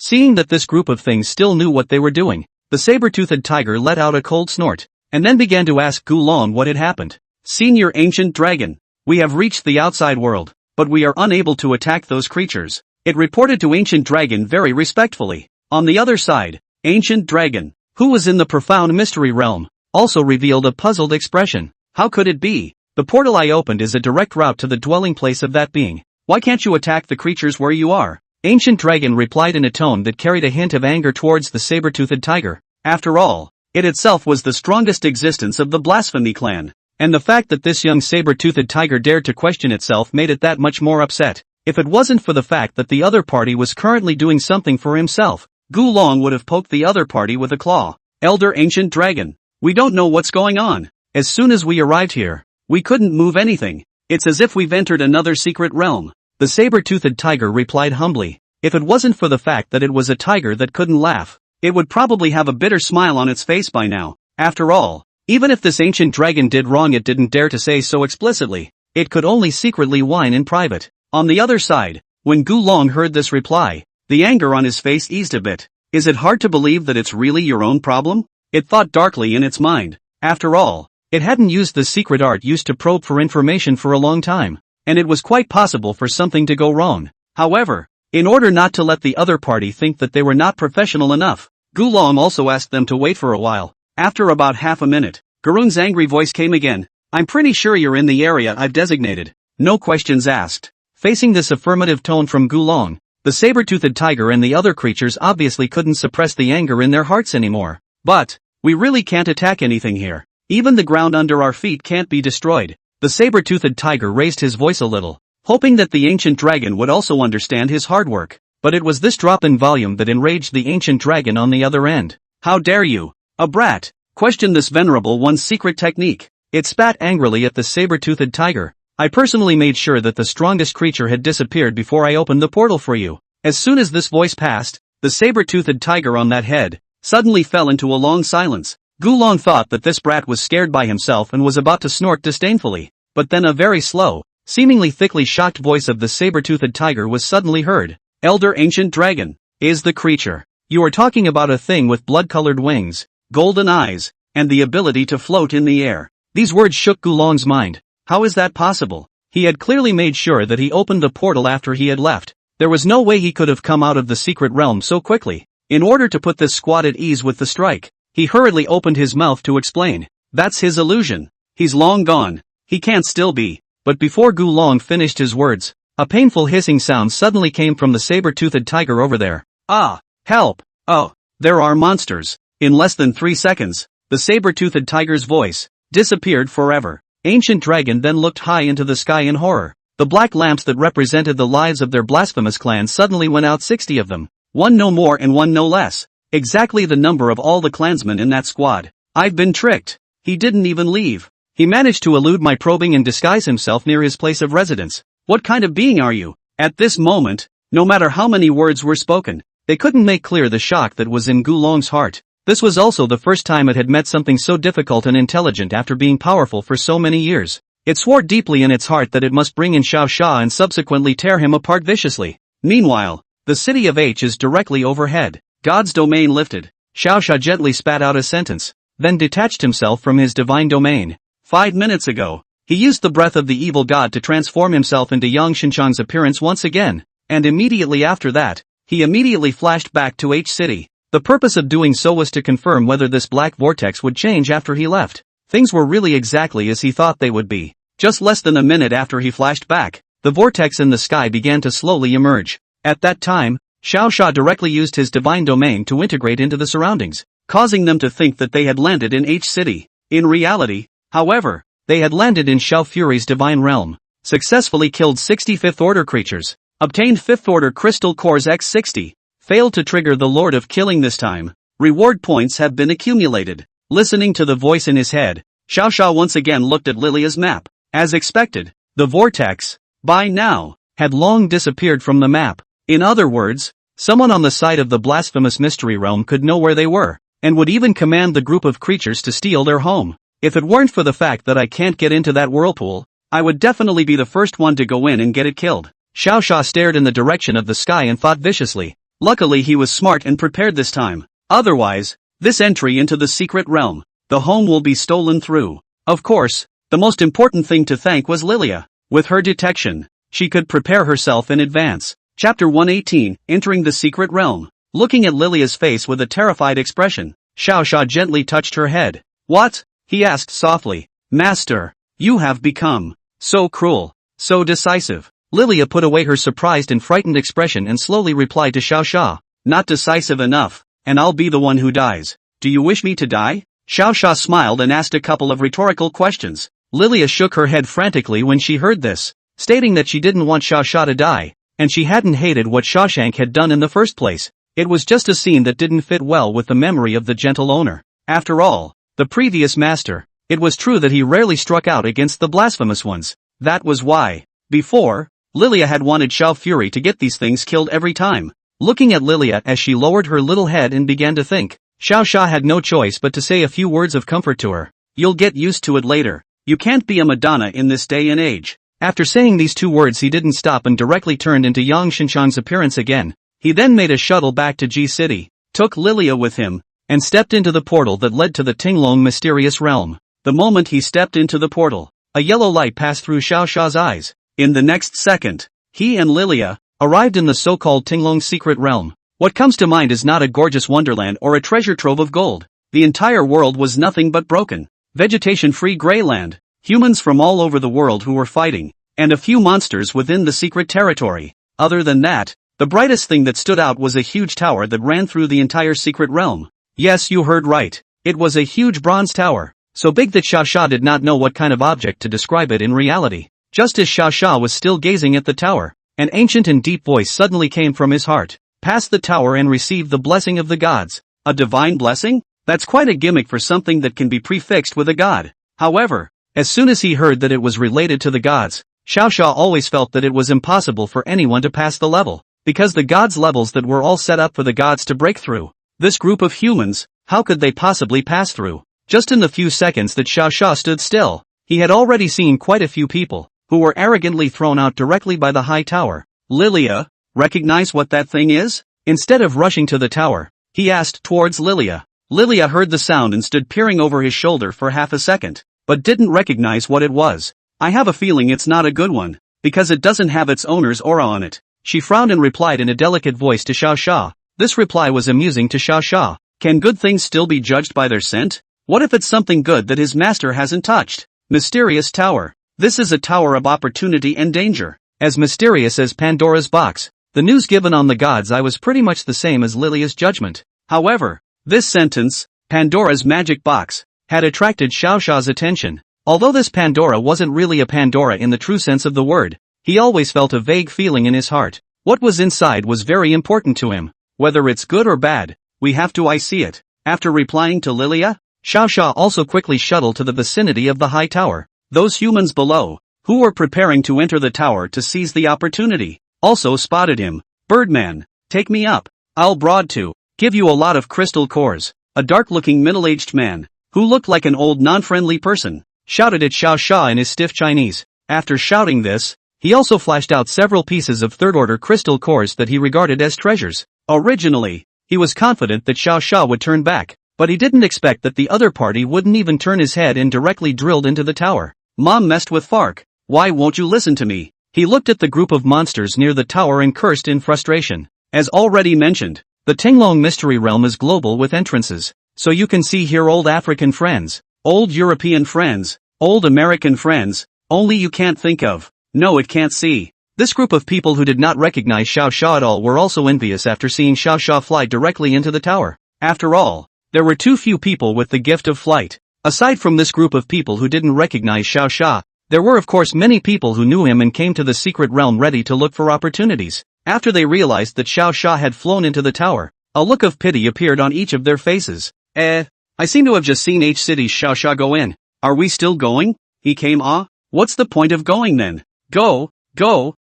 S1: Seeing that this group of things still knew what they were doing, the saber-toothed tiger let out a cold snort, and then began to ask Gulong what had happened. Senior ancient dragon, we have reached the outside world, but we are unable to attack those creatures. It reported to ancient dragon very respectfully. On the other side, ancient dragon, who was in the profound mystery realm, also revealed a puzzled expression. How could it be? The portal I opened is a direct route to the dwelling place of that being. Why can't you attack the creatures where you are? Ancient dragon replied in a tone that carried a hint of anger towards the saber-toothed tiger. After all, it itself was the strongest existence of the blasphemy clan, and the fact that this young saber-toothed tiger dared to question itself made it that much more upset. If it wasn't for the fact that the other party was currently doing something for himself, Gulong would have poked the other party with a claw. Elder ancient dragon, we don't know what's going on. As soon as we arrived here, we couldn't move anything. It's as if we've entered another secret realm. The saber-toothed tiger replied humbly. If it wasn't for the fact that it was a tiger that couldn't laugh, it would probably have a bitter smile on its face by now. After all, even if this ancient dragon did wrong, it didn't dare to say so explicitly. It could only secretly whine in private. On the other side, when Gulong heard this reply, the anger on his face eased a bit. Is it hard to believe that it's really your own problem? It thought darkly in its mind. After all, it hadn't used the secret art used to probe for information for a long time, and it was quite possible for something to go wrong. However, in order not to let the other party think that they were not professional enough, Gulong also asked them to wait for a while. After about half a minute, Garun's angry voice came again. I'm pretty sure you're in the area I've designated. No questions asked. Facing this affirmative tone from Gulong, the saber-toothed tiger and the other creatures obviously couldn't suppress the anger in their hearts anymore. But, we really can't attack anything here. Even the ground under our feet can't be destroyed. The saber-toothed tiger raised his voice a little, hoping that the ancient dragon would also understand his hard work. But it was this drop in volume that enraged the ancient dragon on the other end. How dare you, a brat, question this venerable one's secret technique? It spat angrily at the saber-toothed tiger. I personally made sure that the strongest creature had disappeared before I opened the portal for you. As soon as this voice passed, the saber-toothed tiger on that head suddenly fell into a long silence. Gulong thought that this brat was scared by himself and was about to snort disdainfully, but then a very slow, seemingly thickly shocked voice of the saber-toothed tiger was suddenly heard. Elder ancient dragon, is the creature. You are talking about a thing with blood-colored wings, golden eyes, and the ability to float in the air. These words shook Gulong's mind. How is that possible? He had clearly made sure that he opened the portal after he had left. There was no way he could have come out of the secret realm so quickly. In order to put this squad at ease with the strike, he hurriedly opened his mouth to explain. That's his illusion. He's long gone. He can't still be. But before Gulong finished his words, a painful hissing sound suddenly came from the saber-toothed tiger over there. Ah, help! Oh, there are monsters. In less than 3 seconds, the saber-toothed tiger's voice disappeared forever. Ancient dragon then looked high into the sky in horror. The black lamps that represented the lives of their blasphemous clan suddenly went out, 60 of them. One no more and one no less. Exactly the number of all the clansmen in that squad. I've been tricked. He didn't even leave. He managed to elude my probing and disguise himself near his place of residence. What kind of being are you? At this moment, no matter how many words were spoken, they couldn't make clear the shock that was in Gulong's heart. This was also the first time it had met something so difficult and intelligent after being powerful for so many years. It swore deeply in its heart that it must bring in Xiao Xia and subsequently tear him apart viciously. Meanwhile, the city of H is directly overhead. God's domain lifted. Xiao Xia gently spat out a sentence, then detached himself from his divine domain. 5 minutes ago, he used the breath of the evil god to transform himself into Yang Xinchang's appearance once again, and immediately after that, he immediately flashed back to H City. The purpose of doing so was to confirm whether this black vortex would change after he left. Things were really exactly as he thought they would be. Just less than a minute after he flashed back, the vortex in the sky began to slowly emerge. At that time, Xiao Xia directly used his divine domain to integrate into the surroundings, causing them to think that they had landed in H City. In reality, however, they had landed in Xiao Fury's divine realm, successfully killed 65th order creatures, obtained 5th order crystal cores x60, failed to trigger the Lord of Killing this time. Reward points have been accumulated. Listening to the voice in his head, Xiao Xia once again looked at Lilia's map. As expected, the vortex, by now, had long disappeared from the map. In other words, someone on the side of the blasphemous mystery realm could know where they were, and would even command the group of creatures to steal their home. If it weren't for the fact that I can't get into that whirlpool, I would definitely be the first one to go in and get it killed. Xiao Xia stared in the direction of the sky and thought viciously. Luckily he was smart and prepared this time. Otherwise, this entry into the secret realm, the home will be stolen through. Of course, the most important thing to thank was Lilia. With her detection, she could prepare herself in advance. Chapter 118, Entering the Secret Realm. Looking at Lilia's face with a terrified expression, Xiao Xia gently touched her head. What? He asked softly. Master, you have become so cruel, so decisive. Lilia put away her surprised and frightened expression and slowly replied to Xiao Xia. Not decisive enough, and I'll be the one who dies. Do you wish me to die? Xiao Xia smiled and asked a couple of rhetorical questions. Lilia shook her head frantically when she heard this, stating that she didn't want Xiao Xia to die, and she hadn't hated what Shawshank had done in the first place. It was just a scene that didn't fit well with the memory of the gentle owner. After all, the previous master, it was true that he rarely struck out against the blasphemous ones. That was why, before, Lilia had wanted Xiao Fury to get these things killed every time. Looking at Lilia as she lowered her little head and began to think, Xiao Xia had no choice but to say a few words of comfort to her. You'll get used to it later. You can't be a Madonna in this day and age. After saying these 2 words he didn't stop and directly turned into Yang Xinchang's appearance again. He then made a shuttle back to G City, took Lilia with him, and stepped into the portal that led to the Tinglong mysterious realm. The moment he stepped into the portal, a yellow light passed through Xiao Xia's eyes. In the next second, he and Lilia arrived in the so-called Tinglong secret realm. What comes to mind is not a gorgeous wonderland or a treasure trove of gold. The entire world was nothing but broken, vegetation-free gray land, humans from all over the world who were fighting, and a few monsters within the secret territory. Other than that, the brightest thing that stood out was a huge tower that ran through the entire secret realm. Yes, you heard right. It was a huge bronze tower, so big that Xiao Xia did not know what kind of object to describe it in reality. Just as Xiao Xia was still gazing at the tower, an ancient and deep voice suddenly came from his heart. Pass the tower and receive the blessing of the gods. A divine blessing? That's quite a gimmick for something that can be prefixed with a god. However, as soon as he heard that it was related to the gods, Xiao Xia always felt that it was impossible for anyone to pass the level, because the gods' levels that were all set up for the gods to break through. This group of humans, how could they possibly pass through? Just in the few seconds that Xiao Xia stood still, he had already seen quite a few people who were arrogantly thrown out directly by the high tower. Lilia, recognize what that thing is? Instead of rushing to the tower, he asked towards Lilia. Lilia heard the sound and stood peering over his shoulder for half a second, but didn't recognize what it was. I have a feeling it's not a good one, because it doesn't have its owner's aura on it. She frowned and replied in a delicate voice to Xiao Xia. This reply was amusing to Xiao Xia. Can good things still be judged by their scent? What if it's something good that his master hasn't touched? Mysterious tower. This is a tower of opportunity and danger. As mysterious as Pandora's box. The news given on the God's Eye was pretty much the same as Lilia's judgment. However, this sentence, Pandora's magic box, had attracted Xiao Xia's attention. Although this Pandora wasn't really a Pandora in the true sense of the word, he always felt a vague feeling in his heart. What was inside was very important to him. Whether it's good or bad, we have to see it. After replying to Lilia, Xiao Xia also quickly shuttled to the vicinity of the high tower. Those humans below, who were preparing to enter the tower to seize the opportunity, also spotted him. Birdman, take me up. I'll broad to give you a lot of crystal cores. a dark-looking middle-aged man, who looked like an old non-friendly person, shouted at Xiao Sha in his stiff Chinese. After shouting this, he also flashed out several pieces of third-order crystal cores that he regarded as treasures. Originally, he was confident that Xiao Sha would turn back, but he didn't expect that the other party wouldn't even turn his head and directly drilled into the tower. Mom messed with Fark. Why won't you listen to me? He looked at the group of monsters near the tower and cursed in frustration. As already mentioned, the Tinglong Mystery Realm is global with entrances, so you can see here old African friends, old European friends, old American friends, only you can't think of. No, it can't see. This group of people who did not recognize Xiao Sha at all were also envious after seeing Xiao Sha fly directly into the tower. After all, there were too few people with the gift of flight. Aside from this group of people who didn't recognize Xiao Sha, there were of course many people who knew him and came to the secret realm ready to look for opportunities. After they realized that Xiao Sha had flown into the tower, a look of pity appeared on each of their faces. I seem to have just seen H-City's Xiao Sha go in. Are we still going? He came What's the point of going then? Go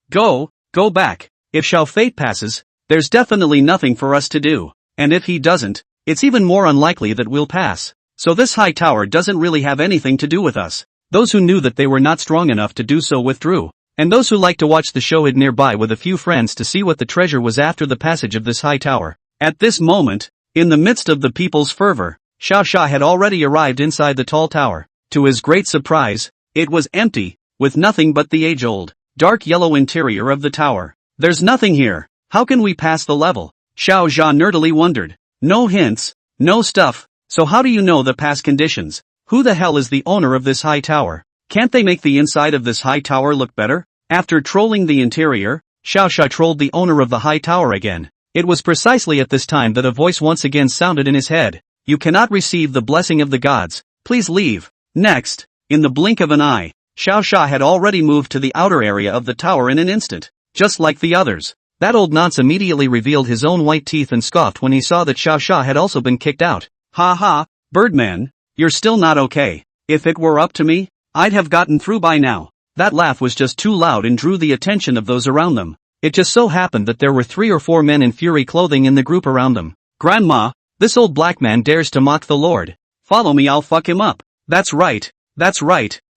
S1: back. If Xiao Fate passes, there's definitely nothing for us to do. And if he doesn't, it's even more unlikely that we'll pass. So this high tower doesn't really have anything to do with us. Those who knew that they were not strong enough to do so withdrew. And those who liked to watch the show hid nearby with a few friends to see what the treasure was after the passage of this high tower. At this moment, in the midst of the people's fervor, Xiao Sha had already arrived inside the tall tower. To his great surprise, it was empty, with nothing but the age-old, dark yellow interior of the tower. There's nothing here. How can we pass the level? Xiao Zha nerdily wondered. No hints, no stuff, so how do you know the pass conditions? Who the hell is the owner of this high tower? Can't they make the inside of this high tower look better? After trolling the interior, Xiao Sha trolled the owner of the high tower again. It was precisely at this time that a voice once again sounded in his head. You cannot receive the blessing of the gods, please leave. Next, in the blink of an eye, Xiao Sha had already moved to the outer area of the tower in an instant. Just like the others, that old nonce immediately revealed his own white teeth and scoffed when he saw that Xiao Sha had also been kicked out. Ha ha, Birdman, you're still not okay. If it were up to me, I'd have gotten through by now. That laugh was just too loud and drew the attention of those around them. It just so happened that there were 3 or 4 men in fury clothing in the group around them. Grandma, this old black man dares to mock the Lord. Follow me, I'll fuck him up. That's right.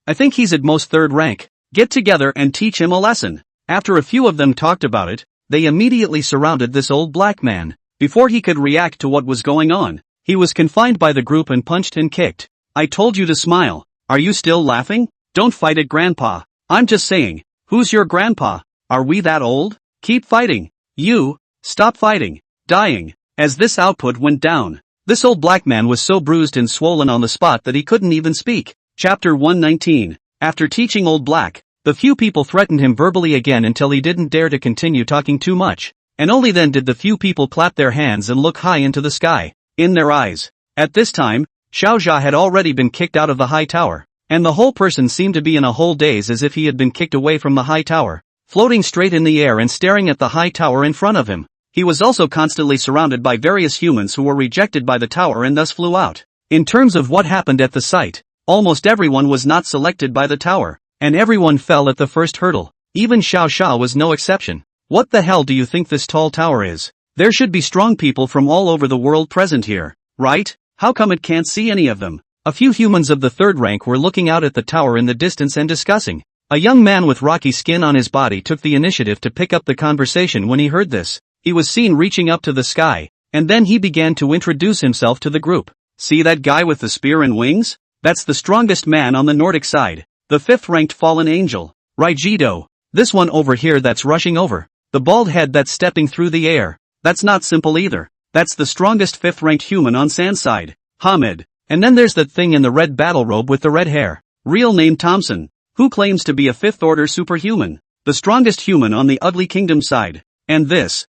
S1: I think he's at most 3rd rank. Get together and teach him a lesson. After a few of them talked about it, they immediately surrounded this old black man. Before he could react to what was going on, he was confined by the group and punched and kicked. I told you to smile. Are you still laughing? Don't fight it, Grandpa. I'm just saying, who's your grandpa? Are we that old? Keep fighting. You, stop fighting. Dying. As this output went down, this old black man was so bruised and swollen on the spot that he couldn't even speak. Chapter 119. After teaching Old Black, the few people threatened him verbally again until he didn't dare to continue talking too much. And only then did the few people clap their hands and look high into the sky, in their eyes. At this time, Xiao Zha had already been kicked out of the high tower, and the whole person seemed to be in a whole daze as if he had been kicked away from the high tower, floating straight in the air and staring at the high tower in front of him. He was also constantly surrounded by various humans who were rejected by the tower and thus flew out. In terms of what happened at the site, almost everyone was not selected by the tower, and everyone fell at the first hurdle. Even Xiao Sha was no exception. What the hell do you think this tall tower is? There should be strong people from all over the world present here, right? How come it can't see any of them? A few humans of the 3rd rank were looking out at the tower in the distance and discussing. A young man with rocky skin on his body took the initiative to pick up the conversation when he heard this. He was seen reaching up to the sky, and then he began to introduce himself to the group. See that guy with the spear and wings? That's the strongest man on the Nordic side, the 5th-ranked fallen angel, Raijido. This one over here that's rushing over, the bald head that's stepping through the air, that's not simple either. That's the strongest 5th-ranked human on Sandside, Hamid. And then there's that thing in the red battle robe with the red hair, real name Thompson, who claims to be a 5th-order superhuman, the strongest human on the Ugly Kingdom side. And this,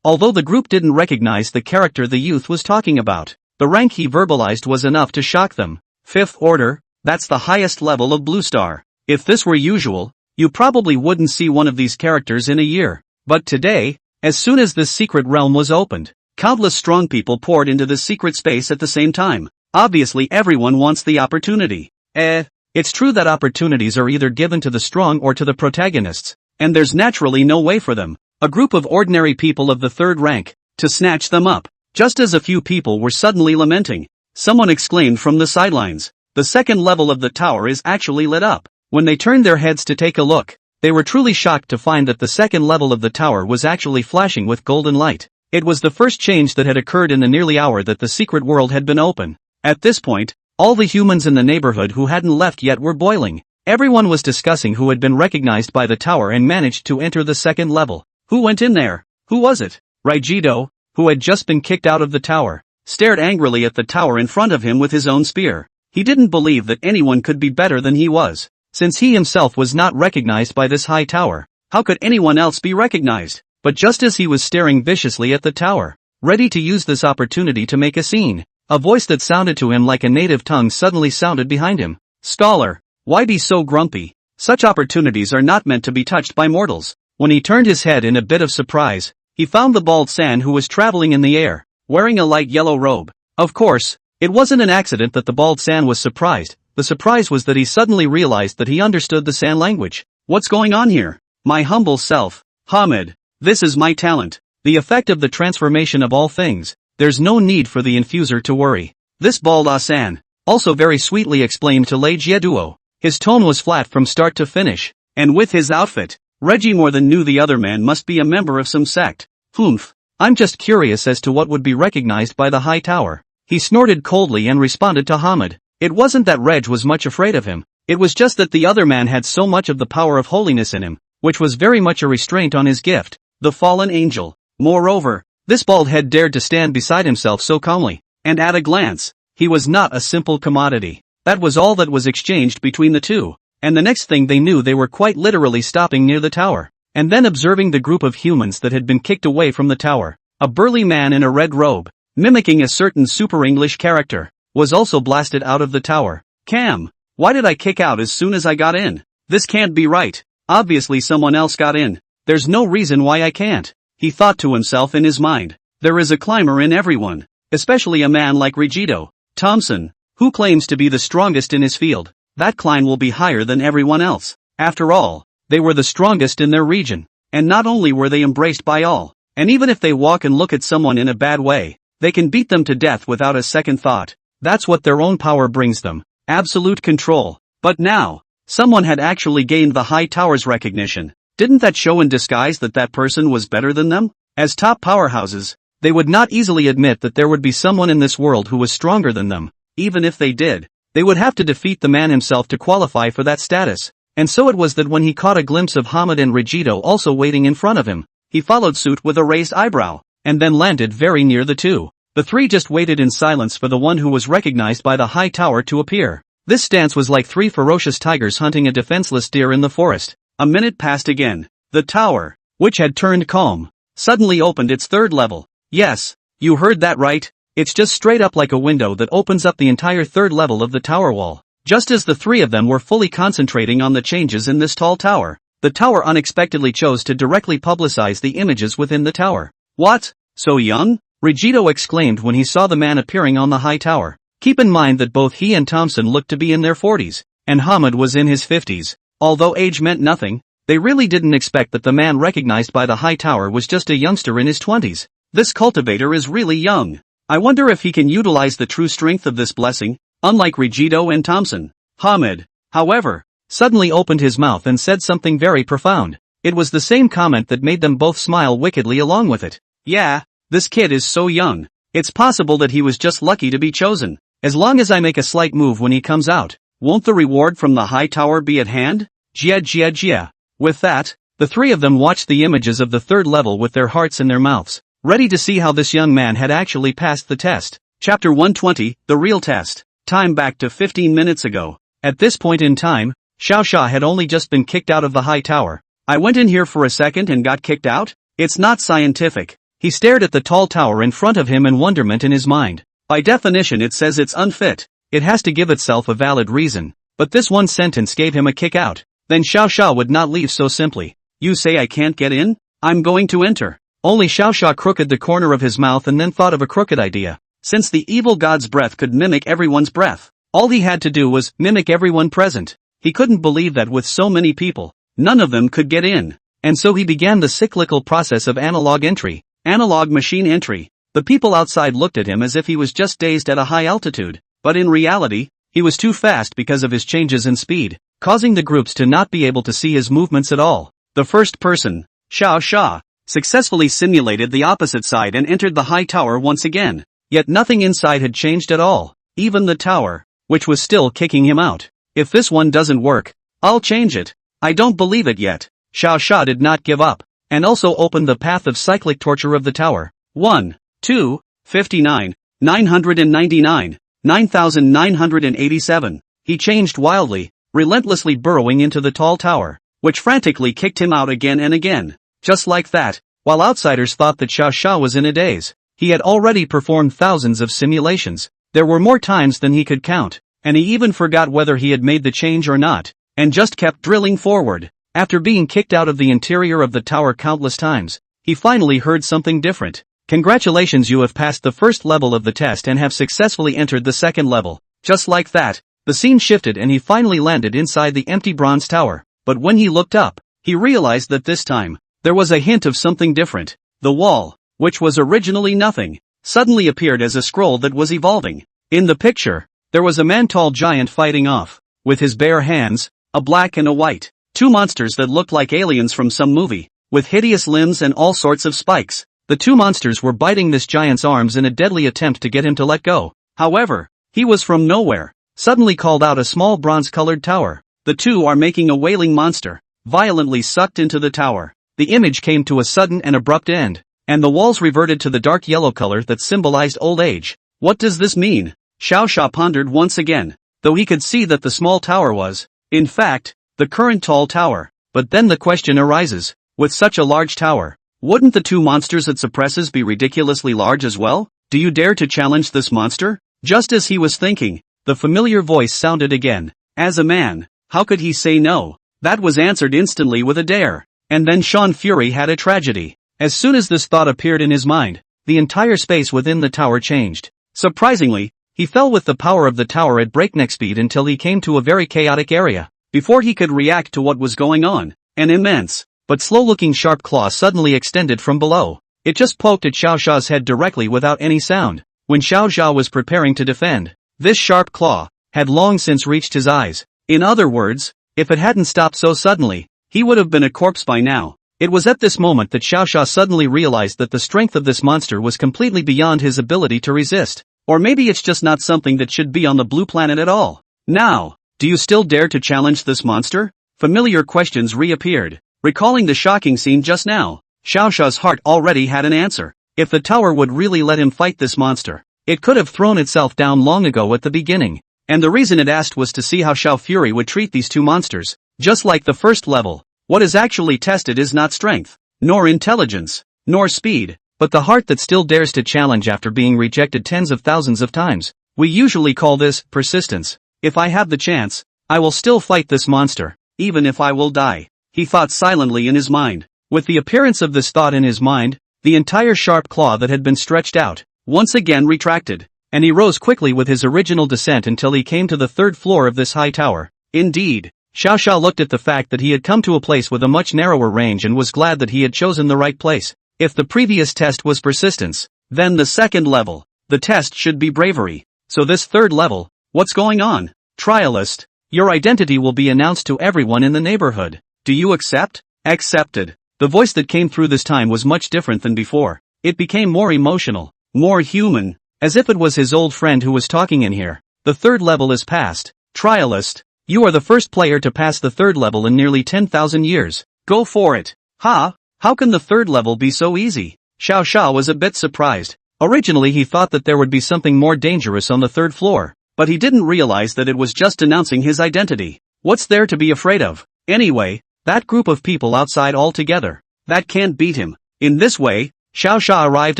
S1: although the group didn't recognize the character the youth was talking about, the rank he verbalized was enough to shock them. 5th order, that's the highest level of Blue Star. If this were usual, you probably wouldn't see one of these characters in a year. But today, as soon as this secret realm was opened, countless strong people poured into this secret space at the same time. Obviously everyone wants the opportunity. It's true that opportunities are either given to the strong or to the protagonists, and there's naturally no way for them, a group of ordinary people of the 3rd rank, to snatch them up. Just as a few people were suddenly lamenting, someone exclaimed from the sidelines, "The second level of the tower is actually lit up." When they turned their heads to take a look, they were truly shocked to find that the second level of the tower was actually flashing with golden light. It was the first change that had occurred in the nearly hour that the secret world had been open. At this point, all the humans in the neighborhood who hadn't left yet were boiling. Everyone was discussing who had been recognized by the tower and managed to enter the second level. Who went in there? Who was it? Rigido, who had just been kicked out of the tower, stared angrily at the tower in front of him with his own spear. He didn't believe that anyone could be better than he was. Since he himself was not recognized by this high tower, how could anyone else be recognized? But just as he was staring viciously at the tower, ready to use this opportunity to make a scene, a voice that sounded to him like a native tongue suddenly sounded behind him. "Scholar, why be so grumpy? Such opportunities are not meant to be touched by mortals." When he turned his head in a bit of surprise, he found the bald San, who was traveling in the air, wearing a light yellow robe. Of course, it wasn't an accident that the bald San was surprised. The surprise was that he suddenly realized that he understood the San language. "What's going on here? My humble self, Hamid. This is my talent. The effect of the transformation of all things. There's no need for the infuser to worry." This bald San also very sweetly explained to Lei Jieduo. His tone was flat from start to finish, and with his outfit, Reggie more than knew the other man must be a member of some sect. "Humph. I'm just curious as to what would be recognized by the high tower." He snorted coldly and responded to Hamid. It wasn't that Reg was much afraid of him, it was just that the other man had so much of the power of holiness in him, which was very much a restraint on his gift, the fallen angel. Moreover, this bald head dared to stand beside himself so calmly, and at a glance, he was not a simple commodity. That was all that was exchanged between the two, and the next thing they knew they were quite literally stopping near the tower, and then observing the group of humans that had been kicked away from the tower. A burly man in a red robe, mimicking a certain super English character, was also blasted out of the tower. "Cam, why did I kick out as soon as I got in? This can't be right. Obviously someone else got in. There's no reason why I can't," he thought to himself in his mind. There is a climber in everyone, especially a man like Rigido Thompson, who claims to be the strongest in his field. That climb will be higher than everyone else. After all, they were the strongest in their region, and not only were they embraced by all, and even if they walk and look at someone in a bad way, they can beat them to death without a second thought. That's what their own power brings them, absolute control. But now, someone had actually gained the high tower's recognition. Didn't that show in disguise that that person was better than them? As top powerhouses, they would not easily admit that there would be someone in this world who was stronger than them. Even if they did, they would have to defeat the man himself to qualify for that status. And so it was that when he caught a glimpse of Hamid and Rigido also waiting in front of him, he followed suit with a raised eyebrow, and then landed very near the two. The three just waited in silence for the one who was recognized by the high tower to appear. This stance was like three ferocious tigers hunting a defenseless deer in the forest. A minute passed again. The tower, which had turned calm, suddenly opened its third level. Yes, you heard that right. It's just straight up like a window that opens up the entire third level of the tower wall. Just as the three of them were fully concentrating on the changes in this tall tower, the tower unexpectedly chose to directly publicize the images within the tower. "What? So young?" Rigido exclaimed when he saw the man appearing on the high tower. Keep in mind that both he and Thompson looked to be in their 40s, and Hamid was in his 50s. Although age meant nothing, they really didn't expect that the man recognized by the high tower was just a youngster in his 20s. This cultivator is really young. I wonder if he can utilize the true strength of this blessing, unlike Rigido and Thompson. Hamid, however, suddenly opened his mouth and said something very profound. It was the same comment that made them both smile wickedly along with it. "Yeah, this kid is so young. It's possible that he was just lucky to be chosen. As long as I make a slight move when he comes out, won't the reward from the high tower be at hand?" Jia. With that, the three of them watched the images of the third level with their hearts in their mouths, ready to see how this young man had actually passed the test. Chapter 120, The Real Test. Time back to 15 minutes ago. At this point in time, Xiao had only just been kicked out of the high tower. "I went in here for a second and got kicked out? It's not scientific." He stared at the tall tower in front of him in wonderment in his mind. By definition it says it's unfit. It has to give itself a valid reason. But this one sentence gave him a kick out. Then Xiao would not leave so simply. "You say I can't get in? I'm going to enter." Only Xiao crooked the corner of his mouth and then thought of a crooked idea. Since the evil god's breath could mimic everyone's breath, all he had to do was mimic everyone present. He couldn't believe that with so many people, none of them could get in. And so he began the cyclical process of analog entry, analog machine entry. The people outside looked at him as if he was just dazed at a high altitude, but in reality, he was too fast because of his changes in speed, causing the groups to not be able to see his movements at all. The first person, Xiao Xia, successfully simulated the opposite side and entered the high tower once again. Yet nothing inside had changed at all, even the tower, which was still kicking him out. If this one doesn't work, I'll change it. I don't believe it yet. Xiao Xia did not give up, and also opened the path of cyclic torture of the tower. 1, 2, 59, 999, 9987. He changed wildly, relentlessly burrowing into the tall tower, which frantically kicked him out again and again. Just like that, while outsiders thought that Xiao Xia was in a daze, he had already performed thousands of simulations. There were more times than he could count, and he even forgot whether he had made the change or not, and just kept drilling forward. After being kicked out of the interior of the tower countless times, he finally heard something different. Congratulations, you have passed the first level of the test and have successfully entered the second level. Just like that, the scene shifted and he finally landed inside the empty bronze tower. But when he looked up, he realized that this time, there was a hint of something different. The wall, which was originally nothing, suddenly appeared as a scroll that was evolving. In the picture, there was a man-tall giant fighting off, with his bare hands, a black and a white, two monsters that looked like aliens from some movie, with hideous limbs and all sorts of spikes. The two monsters were biting this giant's arms in a deadly attempt to get him to let go. However, he was from nowhere, suddenly called out a small bronze-colored tower. The two are making a wailing monster, violently sucked into the tower. The image came to a sudden and abrupt end, and the walls reverted to the dark yellow color that symbolized old age. What does this mean? Xiao Xia pondered once again, though he could see that the small tower was, in fact, the current tall tower. But then the question arises, with such a large tower, wouldn't the two monsters it suppresses be ridiculously large as well? Do you dare to challenge this monster? Just as he was thinking, the familiar voice sounded again. As a man, how could he say no? That was answered instantly with a dare. And then Sean Fury had a tragedy. As soon as this thought appeared in his mind, the entire space within the tower changed. Surprisingly, he fell with the power of the tower at breakneck speed until he came to a very chaotic area. Before he could react to what was going on, an immense, but slow-looking sharp claw suddenly extended from below. It just poked at Xiao Xia's head directly without any sound. When Xiao Xia was preparing to defend, this sharp claw had long since reached his eyes. In other words, if it hadn't stopped so suddenly, he would have been a corpse by now. It was at this moment that Xiao Xia suddenly realized that the strength of this monster was completely beyond his ability to resist. Or maybe it's just not something that should be on the blue planet at all. Now, do you still dare to challenge this monster? Familiar questions reappeared. Recalling the shocking scene just now, Xiao Xia's heart already had an answer. If the tower would really let him fight this monster, it could have thrown itself down long ago at the beginning. And the reason it asked was to see how Xiao Fury would treat these two monsters. Just like the first level, what is actually tested is not strength, nor intelligence, nor speed, but the heart that still dares to challenge after being rejected tens of thousands of times. We usually call this persistence. If I have the chance, I will still fight this monster, even if I will die, he thought silently in his mind. With the appearance of this thought in his mind, the entire sharp claw that had been stretched out, once again retracted, and he rose quickly with his original descent until he came to the third floor of this high tower. Indeed, Xiao Xia looked at the fact that he had come to a place with a much narrower range and was glad that he had chosen the right place. If the previous test was persistence, then the second level, the test should be bravery. So this third level, what's going on? Trialist, your identity will be announced to everyone in the neighborhood. Do you accept? Accepted. The voice that came through this time was much different than before. It became more emotional, more human, as if it was his old friend who was talking in here. The third level is passed. Trialist, you are the first player to pass the third level in nearly 10,000 years. Go for it. Ha! How can the third level be so easy? Xiao Xia was a bit surprised. Originally he thought that there would be something more dangerous on the third floor, but he didn't realize that it was just announcing his identity. What's there to be afraid of? Anyway, that group of people outside all together, that can't beat him. In this way, Xiao Xia arrived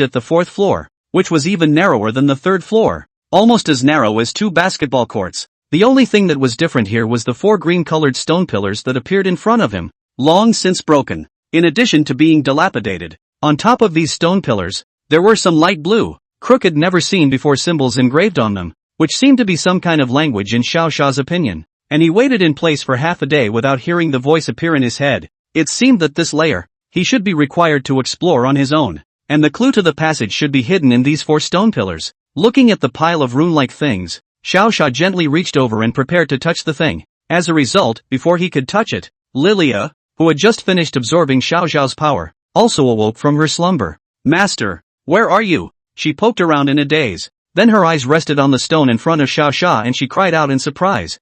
S1: at the fourth floor, which was even narrower than the third floor, almost as narrow as two basketball courts. The only thing that was different here was the four green-colored stone pillars that appeared in front of him, long since broken. In addition to being dilapidated, on top of these stone pillars, there were some light blue, crooked never-seen-before symbols engraved on them, which seemed to be some kind of language in Xiao Xia's opinion, and he waited in place for half a day without hearing the voice appear in his head. It seemed that this layer, he should be required to explore on his own. and the clue to the passage should be hidden in these 4 stone pillars. Looking at the pile of rune-like things, Xiao Xia gently reached over and prepared to touch the thing. As a result, before he could touch it, Lilia, who had just finished absorbing Xiao Xiao's power, also awoke from her slumber. Master, where are you? She poked around in a daze. Then her eyes rested on the stone in front of Xiao Xia and she cried out in surprise.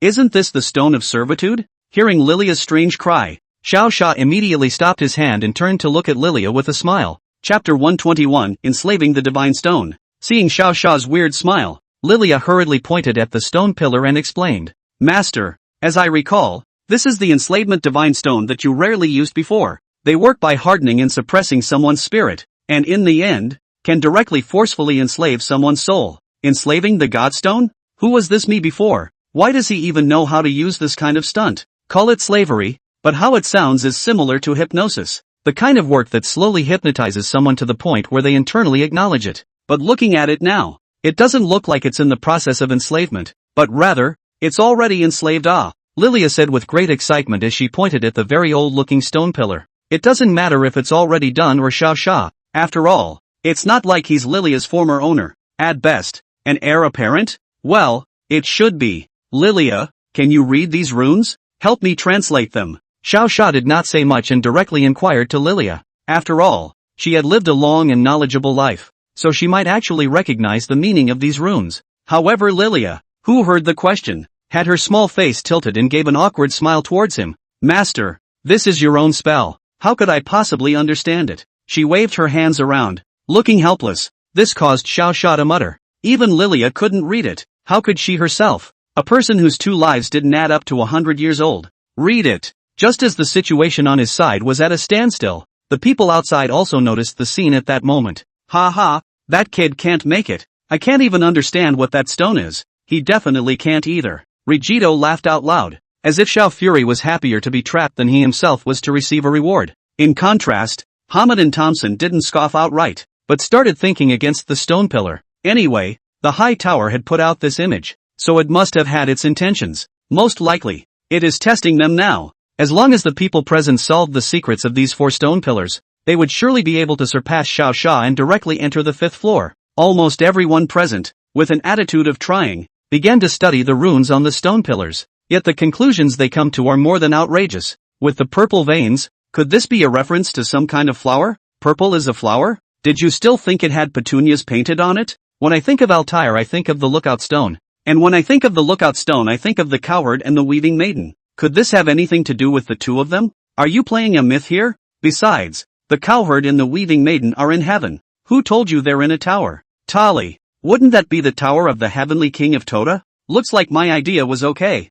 S1: Isn't this the stone of servitude? Hearing Lilia's strange cry, Xiao Xia immediately stopped his hand and turned to look at Lilia with a smile. Chapter 121, Enslaving the Divine Stone. Seeing Xiao Xia's weird smile, Lilia hurriedly pointed at the stone pillar and explained. Master, as I recall, this is the enslavement divine stone that you rarely used before. They work by hardening and suppressing someone's spirit, and in the end, can directly forcefully enslave someone's soul. Enslaving the Godstone? Who was this me before? Why does he even know how to use this kind of stunt? Call it slavery, but how it sounds is similar to hypnosis. The kind of work that slowly hypnotizes someone to the point where they internally acknowledge it. But looking at it now, it doesn't look like it's in the process of enslavement, but rather, it's already enslaved. Lilia said with great excitement as she pointed at the very old-looking stone pillar. It doesn't matter if it's already done or Xiao Xia. After all, it's not like he's Lilia's former owner. At best, an heir apparent? Well, it should be. Lilia, can you read these runes? Help me translate them. Xiao Xia did not say much and directly inquired to Lilia. After all, she had lived a long and knowledgeable life, so she might actually recognize the meaning of these runes. However, Lilia, who heard the question, had her small face tilted and gave an awkward smile towards him. Master, this is your own spell. How could I possibly understand it? She waved her hands around, looking helpless. This caused Xiao Xia to mutter. Even Lilia couldn't read it. How could she herself, a person whose 2 lives didn't add up to 100 years old, read it? Just as the situation on his side was at a standstill, the people outside also noticed the scene at that moment. Ha ha, that kid can't make it. I can't even understand what that stone is. He definitely can't either. Rigito laughed out loud, as if Xiao Fury was happier to be trapped than he himself was to receive a reward. In contrast, Hamid and Thompson didn't scoff outright, but started thinking against the stone pillar. Anyway, the high tower had put out this image, so it must have had its intentions. Most likely, it is testing them now. As long as the people present solved the secrets of these 4 stone pillars, they would surely be able to surpass Xiao Xia and directly enter the 5th floor. Almost everyone present, with an attitude of trying, began to study the runes on the stone pillars. Yet the conclusions they come to are more than outrageous. With the purple veins, could this be a reference to some kind of flower? Purple is a flower? Did you still think it had petunias painted on it? When I think of Altair I think of the lookout stone. And when I think of the lookout stone I think of the cowherd and the weaving maiden. Could this have anything to do with the 2 of them? Are you playing a myth here? Besides, the cowherd and the weaving maiden are in heaven. Who told you they're in a tower? Tali, wouldn't that be the tower of the heavenly king of Toda? Looks like my idea was okay.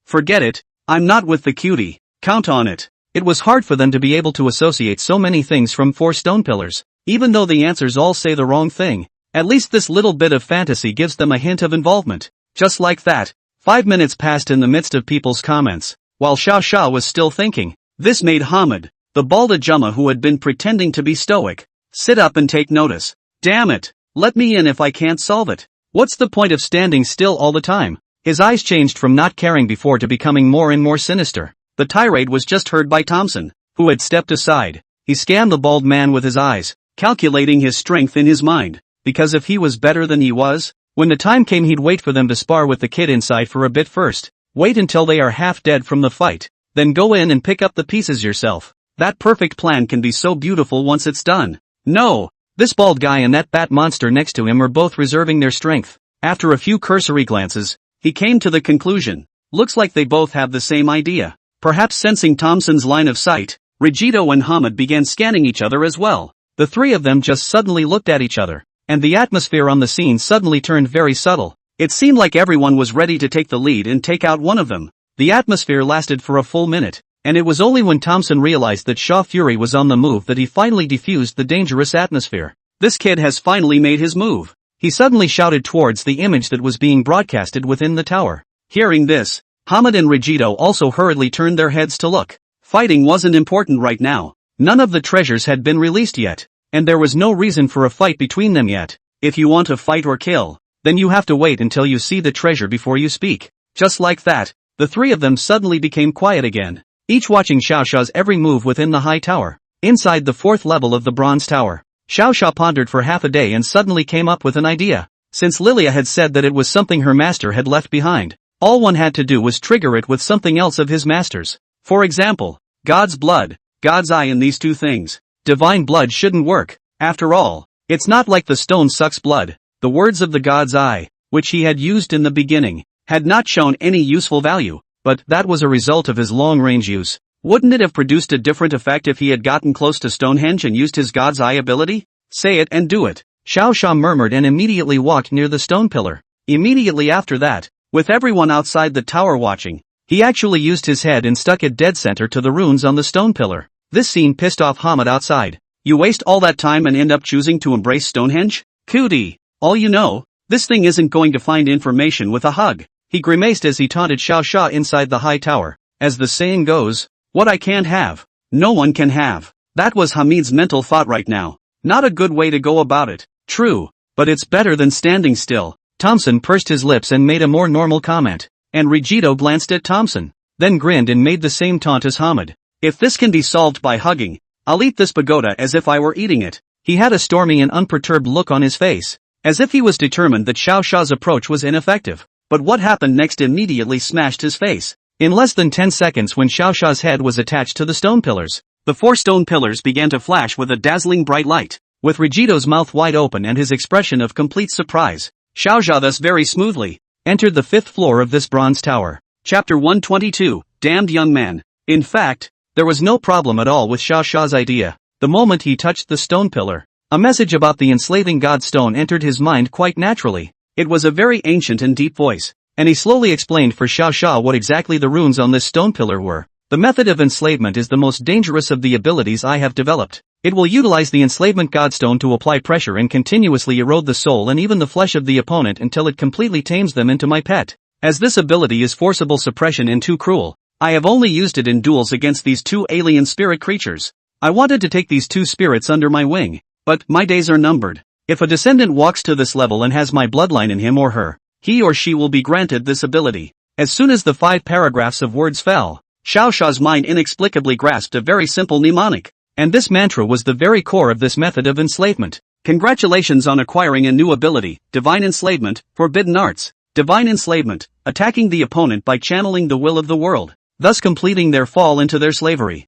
S1: Forget it, I'm not with the cutie. Count on it. It was hard for them to be able to associate so many things from 4 stone pillars. Even though the answers all say the wrong thing, at least this little bit of fantasy gives them a hint of involvement. Just like that, 5 minutes passed in the midst of people's comments, while Xiao Xia was still thinking. This made Hamid, the bald Ajumma who had been pretending to be stoic, sit up and take notice. Damn it, let me in if I can't solve it. What's the point of standing still all the time? His eyes changed from not caring before to becoming more and more sinister. The tirade was just heard by Thompson, who had stepped aside. He scanned the bald man with his eyes, calculating his strength in his mind, because if he was better than he was, when the time came he'd wait for them to spar with the kid inside for a bit first. Wait until they are half dead from the fight, then go in and pick up the pieces yourself. That perfect plan can be so beautiful once it's done. No, this bald guy and that bat monster next to him are both reserving their strength. After a few cursory glances, he came to the conclusion. Looks like they both have the same idea. Perhaps sensing Thompson's line of sight, Rigito and Hamid began scanning each other as well. The 3 of them just suddenly looked at each other, and the atmosphere on the scene suddenly turned very subtle. It seemed like everyone was ready to take the lead and take out one of them. The atmosphere lasted for a full minute, and it was only when Thompson realized that Xiao Fury was on the move that he finally defused the dangerous atmosphere. This kid has finally made his move. He suddenly shouted towards the image that was being broadcasted within the tower. Hearing this, Hamid and Rigito also hurriedly turned their heads to look. Fighting wasn't important right now. None of the treasures had been released yet, and there was no reason for a fight between them yet. If you want to fight or kill, then you have to wait until you see the treasure before you speak. Just like that, the 3 of them suddenly became quiet again, each watching Xiao Xiao's every move within the high tower. inside the 4th level of the bronze tower. Xiao Sha pondered for half a day and suddenly came up with an idea. Since Lilia had said that it was something her master had left behind, all one had to do was trigger it with something else of his master's. For example, God's blood, God's eye, and these two things. Divine blood shouldn't work. After all, it's not like the stone sucks blood. The words of the God's eye, which he had used in the beginning, had not shown any useful value, but that was a result of his long-range use. Wouldn't it have produced a different effect if he had gotten close to Stonehenge and used his God's eye ability? Say it and do it. Xiao Sha murmured and immediately walked near the stone pillar. Immediately after that, with everyone outside the tower watching, he actually used his head and stuck it dead center to the runes on the stone pillar. This scene pissed off Hamid outside. You waste all that time and end up choosing to embrace Stonehenge? Cootie. All you know, this thing isn't going to find information with a hug. He grimaced as he taunted Xiao Sha inside the high tower. As the saying goes, what I can't have, no one can have. That was Hamid's mental thought right now. Not a good way to go about it. True, but it's better than standing still. Thompson pursed his lips and made a more normal comment, and Rigito glanced at Thompson, then grinned and made the same taunt as Hamid. If this can be solved by hugging, I'll eat this pagoda as if I were eating it. He had a stormy and unperturbed look on his face, as if he was determined that Xiao Sha's approach was ineffective. But what happened next immediately smashed his face. In less than 10 seconds, when Xiao Sha's head was attached to the stone pillars, the 4 stone pillars began to flash with a dazzling bright light. With Rigito's mouth wide open and his expression of complete surprise, Xiao Sha thus very smoothly entered the 5th floor of this bronze tower. Chapter 122, Damned Young Man. In fact, there was no problem at all with Xiao Sha's idea. The moment he touched the stone pillar, a message about the enslaving god stone entered his mind quite naturally. It was a very ancient and deep voice, and he slowly explained for Xiao Sha what exactly the runes on this stone pillar were. The method of enslavement is the most dangerous of the abilities I have developed. It will utilize the enslavement godstone to apply pressure and continuously erode the soul and even the flesh of the opponent until it completely tames them into my pet. As this ability is forcible suppression and too cruel, I have only used it in duels against these 2 alien spirit creatures. I wanted to take these 2 spirits under my wing, but my days are numbered. If a descendant walks to this level and has my bloodline in him or her, he or she will be granted this ability. As soon as the 5 paragraphs of words fell, Xiao Sha's mind inexplicably grasped a very simple mnemonic. And this mantra was the very core of this method of enslavement. Congratulations on acquiring a new ability, Divine Enslavement, Forbidden Arts. Divine Enslavement, attacking the opponent by channeling the will of the world, thus completing their fall into their slavery.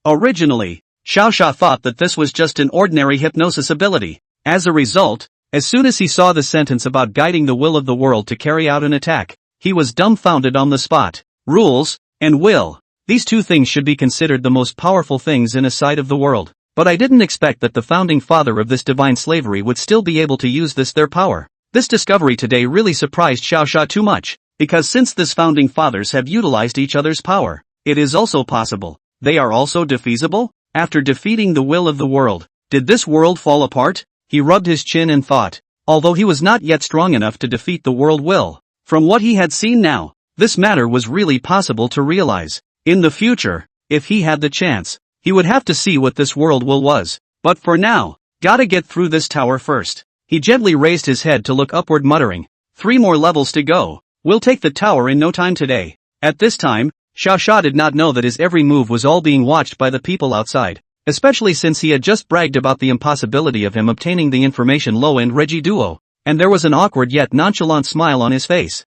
S1: Originally, Xiao Sha thought that this was just an ordinary hypnosis ability. As a result, as soon as he saw the sentence about guiding the will of the world to carry out an attack, he was dumbfounded on the spot. Rules, and will. These 2 things should be considered the most powerful things in a side of the world. But I didn't expect that the founding father of this divine slavery would still be able to use their power. This discovery today really surprised Xiao Sha too much, because since this founding fathers have utilized each other's power, it is also possible they are also defeasible. After defeating the will of the world, did this world fall apart? He rubbed his chin and thought, although he was not yet strong enough to defeat the world will. From what he had seen now, this matter was really possible to realize. In the future, if he had the chance, he would have to see what this world will was. But for now, gotta get through this tower first. He gently raised his head to look upward, muttering, 3 more levels to go. We'll take the tower in no time today. At this time, Xiao Sha did not know that his every move was all being watched by the people outside, especially since he had just bragged about the impossibility of him obtaining the information low-end Regi Duo, and there was an awkward yet nonchalant smile on his face.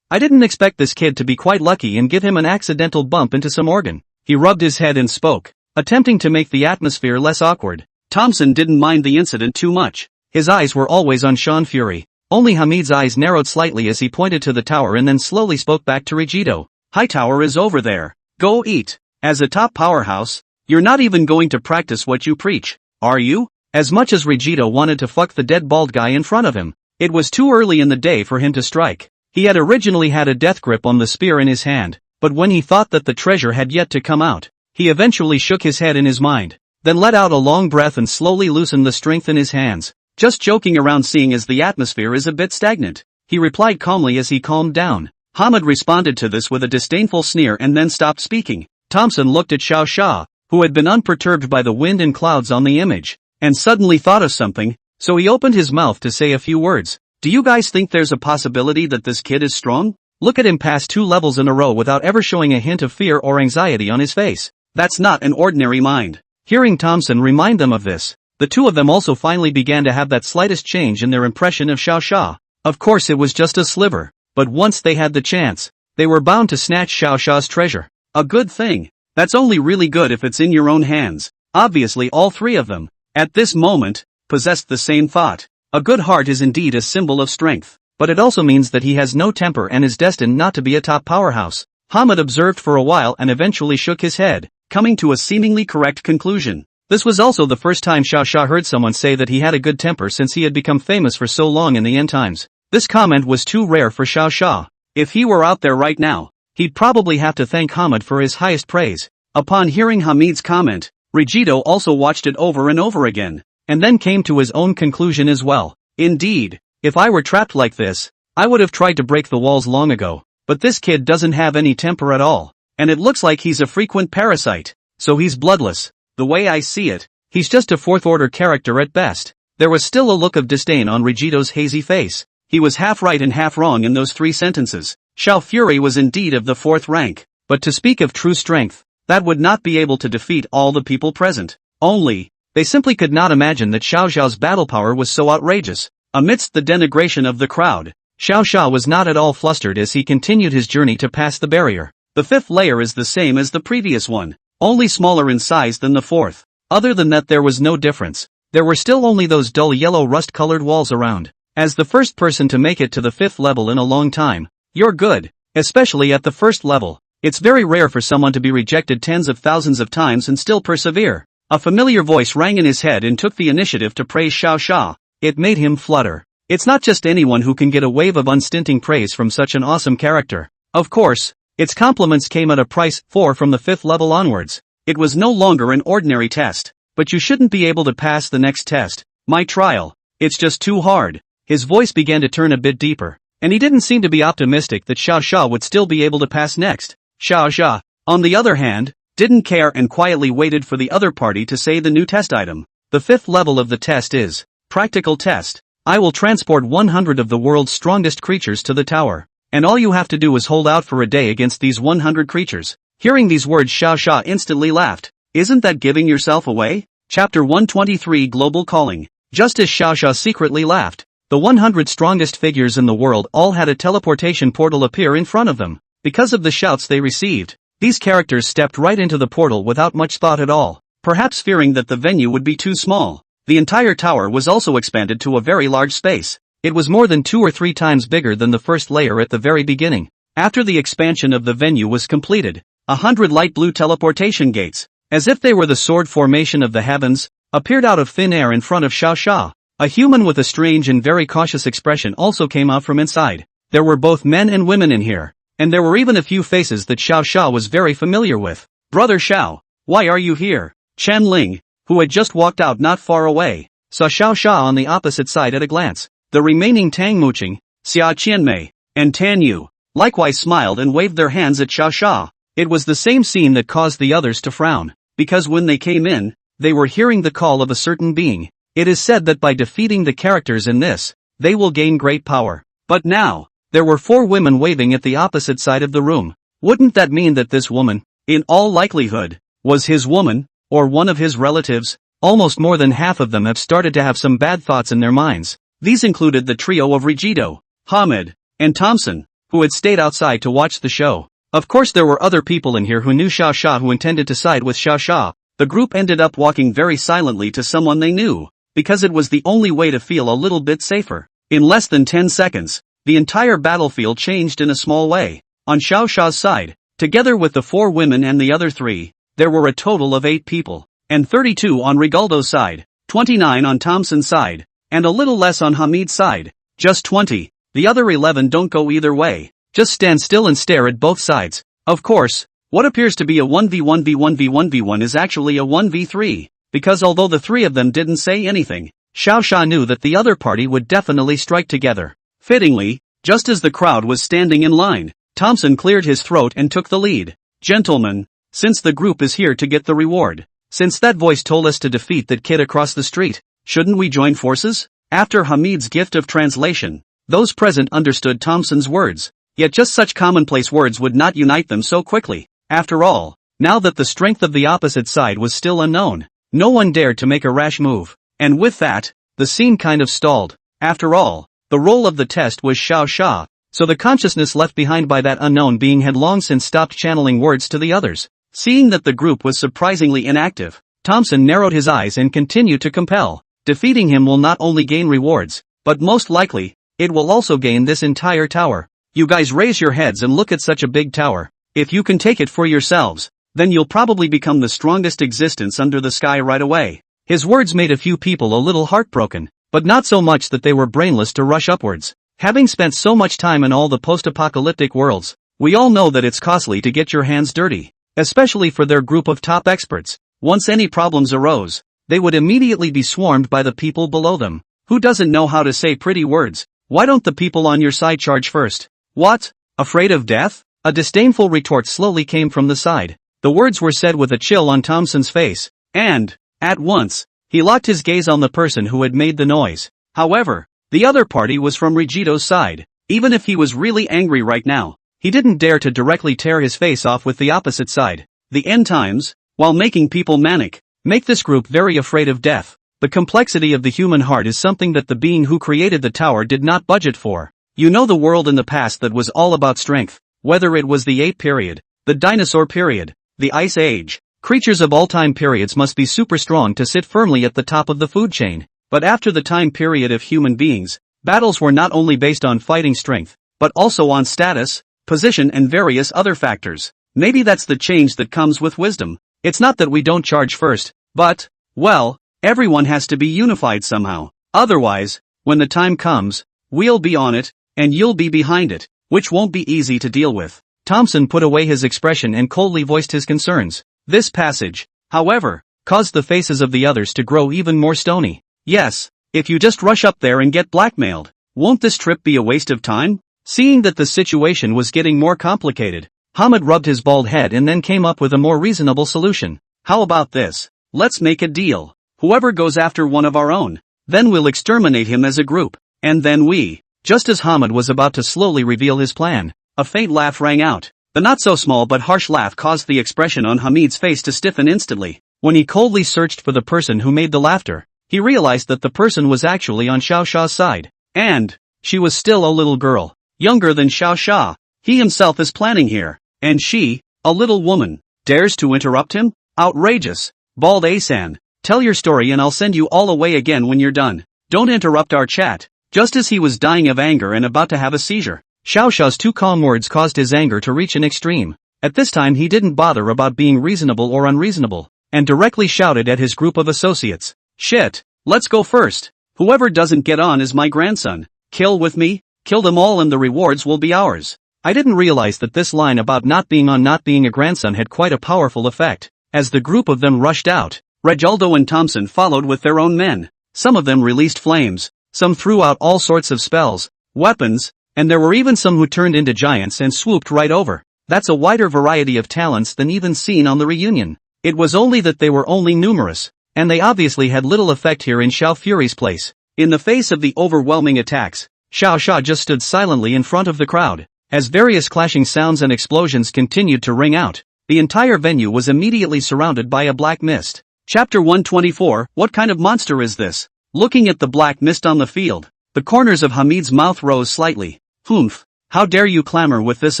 S1: I didn't expect this kid to be quite lucky and give him an accidental bump into some organ. He rubbed his head and spoke, attempting to make the atmosphere less awkward. Thompson didn't mind the incident too much. His eyes were always on Sean Fury. Only Hamid's eyes narrowed slightly as he pointed to the tower and then slowly spoke back to Rigito. High tower is over there. Go eat. As a top powerhouse, you're not even going to practice what you preach, are you? As much as Rigito wanted to fuck the dead bald guy in front of him, it was too early in the day for him to strike. He had originally had a death grip on the spear in his hand, but when he thought that the treasure had yet to come out, he eventually shook his head in his mind, then let out a long breath and slowly loosened the strength in his hands. Just joking around, seeing as the atmosphere is a bit stagnant, he replied calmly as he calmed down. Hamid responded to this with a disdainful sneer and then stopped speaking. Thompson looked at Xiao Sha, who had been unperturbed by the wind and clouds on the image, and suddenly thought of something, so he opened his mouth to say a few words. Do you guys think there's a possibility that this kid is strong? Look at him pass 2 levels in a row without ever showing a hint of fear or anxiety on his face. That's not an ordinary mind. Hearing Thompson remind them of this, the two of them also finally began to have that slightest change in their impression of Xiao Xia. Of course it was just a sliver, but once they had the chance, they were bound to snatch Xiao Xia's treasure. A good thing. That's only really good if it's in your own hands. Obviously all three of them, at this moment, possessed the same thought. A good heart is indeed a symbol of strength, but it also means that he has no temper and is destined not to be a top powerhouse. Hamid observed for a while and eventually shook his head, coming to a seemingly correct conclusion. This was also the first time Xiao Xia heard someone say that he had a good temper since he had become famous for so long in the end times. This comment was too rare for Xiao Xia. If he were out there right now, he'd probably have to thank Hamid for his highest praise. Upon hearing Hamid's comment, Rigito also watched it over and over again, and then came to his own conclusion as well. Indeed, if I were trapped like this, I would have tried to break the walls long ago, but this kid doesn't have any temper at all, and it looks like he's a frequent parasite, so he's bloodless. The way I see it, he's just a fourth-order character at best. There was still a look of disdain on Rigito's hazy face. He was half right and half wrong in those 3 sentences. Xiao Fury was indeed of the 4th rank, but to speak of true strength, that would not be able to defeat all the people present. Only, they simply could not imagine that Xiao Xiao's battle power was so outrageous. Amidst the denigration of the crowd, Xiao Xia was not at all flustered as he continued his journey to pass the barrier. The 5th layer is the same as the previous one, only smaller in size than the 4th. Other than that there was no difference. There were still only those dull yellow rust-colored walls around. As the first person to make it to the 5th level in a long time, you're good, especially at the 1st level. It's very rare for someone to be rejected tens of thousands of times and still persevere. A familiar voice rang in his head and took the initiative to praise Xiao Xia. It made him flutter. It's not just anyone who can get a wave of unstinting praise from such an awesome character. Of course, its compliments came at a price, for from the 5th level onwards, it was no longer an ordinary test. But you shouldn't be able to pass the next test. My trial. It's just too hard. His voice began to turn a bit deeper, and he didn't seem to be optimistic that Xiao Xia would still be able to pass next. Xiao Xia, on the other hand, didn't care and quietly waited for the other party to say the new test item. The 5th level of the test is practical test. I will transport 100 of the world's strongest creatures to the tower, and all you have to do is hold out for a day against these 100 creatures. Hearing these words, Xiao Xia instantly laughed. Isn't that giving yourself away? Chapter 123 Global Calling. Just as Xiao Xia secretly laughed, the 100 strongest figures in the world all had a teleportation portal appear in front of them. Because of the shouts they received, these characters stepped right into the portal without much thought at all, perhaps fearing that the venue would be too small. The entire tower was also expanded to a very large space. It was more than 2 or 3 times bigger than the 1st layer at the very beginning. After the expansion of the venue was completed, 100 light blue teleportation gates, as if they were the sword formation of the heavens, appeared out of thin air in front of Xiao Xia. A human with a strange and very cautious expression also came out from inside. There were both men and women in here, and there were even a few faces that Xiao Xia was very familiar with. Brother Xiao, why are you here? Chen Ling, who had just walked out not far away, saw Xiao Xia on the opposite side at a glance. The remaining Tang Muqing, Xia Qianmei, and Tan Yu, likewise smiled and waved their hands at Xiao Xia. It was the same scene that caused the others to frown, because when they came in, they were hearing the call of a certain being. It is said that by defeating the characters in this, they will gain great power. But now, there were 4 women waving at the opposite side of the room. Wouldn't that mean that this woman, in all likelihood, was his woman, or one of his relatives? Almost more than half of them have started to have some bad thoughts in their minds. These included the trio of Rigito, Hamid, and Thompson, who had stayed outside to watch the show. Of course there were other people in here who knew Xiao Xia who intended to side with Xiao Xia. The group ended up walking very silently to someone they knew, because it was the only way to feel a little bit safer. In less than 10 seconds, the entire battlefield changed in a small way. On Xiao Xia's side, together with the 4 women and the other 3, there were a total of 8 people, and 32 on Rigaldo's side, 29 on Thompson's side, and a little less on Hamid's side, just 20. The other 11 don't go either way, just stand still and stare at both sides. Of course, what appears to be a 1v1v1v1v1 is actually a 1v3, because although the 3 of them didn't say anything, Xiao Xia knew that the other party would definitely strike together. Fittingly, just as the crowd was standing in line, Thompson cleared his throat and took the lead. Gentlemen, since the group is here to get the reward, since that voice told us to defeat that kid across the street, shouldn't we join forces? After Hamid's gift of translation, those present understood Thompson's words, yet just such commonplace words would not unite them so quickly. After all, now that the strength of the opposite side was still unknown, No one dared to make a rash move. And with that, the scene kind of stalled. After all, the role of the test was Xiao Xia, so the consciousness left behind by that unknown being had long since stopped channeling words to the others. Seeing that the group was surprisingly inactive, Thompson narrowed his eyes and continued to compel. Defeating him will not only gain rewards, but most likely, it will also gain this entire tower. You guys raise your heads and look at such a big tower. If you can take it for yourselves, then you'll probably become the strongest existence under the sky right away. His words made a few people a little heartbroken, but not so much that they were brainless to rush upwards. Having spent so much time in all the post-apocalyptic worlds, we all know that it's costly to get your hands dirty, especially for their group of top experts. Once any problems arose, they would immediately be swarmed by the people below them. Who doesn't know how to say pretty words? Why don't the people on your side charge first? What? Afraid of death? A disdainful retort slowly came from the side. The words were said with a chill on Thompson's face, and, at once, he locked his gaze on the person who had made the noise. However, the other party was from Rigito's side. Even if he was really angry right now, he didn't dare to directly tear his face off with the opposite side. The end times, while making people manic, make this group very afraid of death. The complexity of the human heart is something that the being who created the tower did not budget for. You know the world in the past that was all about strength, whether it was the ape period, the dinosaur period, the ice age. Creatures of all time periods must be super strong to sit firmly at the top of the food chain. But after the time period of human beings, battles were not only based on fighting strength, but also on status, position and various other factors. Maybe that's the change that comes with wisdom. It's not that we don't charge first, but, well, everyone has to be unified somehow. Otherwise, when the time comes, we'll be on it, and you'll be behind it, which won't be easy to deal with. Thompson put away his expression and coldly voiced his concerns. This passage, however, caused the faces of the others to grow even more stony. Yes, if you just rush up there and get blackmailed, won't this trip be a waste of time? Seeing that the situation was getting more complicated, Hamid rubbed his bald head and then came up with a more reasonable solution. How about this? Let's make a deal. Whoever goes after one of our own, then we'll exterminate him as a group, and then we. Just as Hamid was about to slowly reveal his plan, a faint laugh rang out. The not-so-small but harsh laugh caused the expression on Hamid's face to stiffen instantly. When he coldly searched for the person who made the laughter, he realized that the person was actually on Xiao Xia's side. And, she was still a little girl, younger than Xiao Xia. He himself is planning here, and she, a little woman, dares to interrupt him? Outrageous. Bald Asan, tell your story and I'll send you all away again when you're done. Don't interrupt our chat. Just as he was dying of anger and about to have a seizure, Xiao Xia's two calm words caused his anger to reach an extreme. At this time he didn't bother about being reasonable or unreasonable, and directly shouted at his group of associates. Shit, let's go first. Whoever doesn't get on is my grandson. Kill with me, kill them all and the rewards will be ours. I didn't realize that this line about not being a grandson had quite a powerful effect. As the group of them rushed out, Regaldo and Thompson followed with their own men. Some of them released flames, some threw out all sorts of spells, weapons, and there were even some who turned into giants and swooped right over. That's a wider variety of talents than even seen on the reunion. It was only that they were only numerous, and they obviously had little effect here in Xiao Fury's place. In the face of the overwhelming attacks, Xiao Xia just stood silently in front of the crowd. As various clashing sounds and explosions continued to ring out, the entire venue was immediately surrounded by a black mist. Chapter 124, What kind of monster is this? Looking at the black mist on the field, the corners of Hamid's mouth rose slightly. Humph, how dare you clamor with this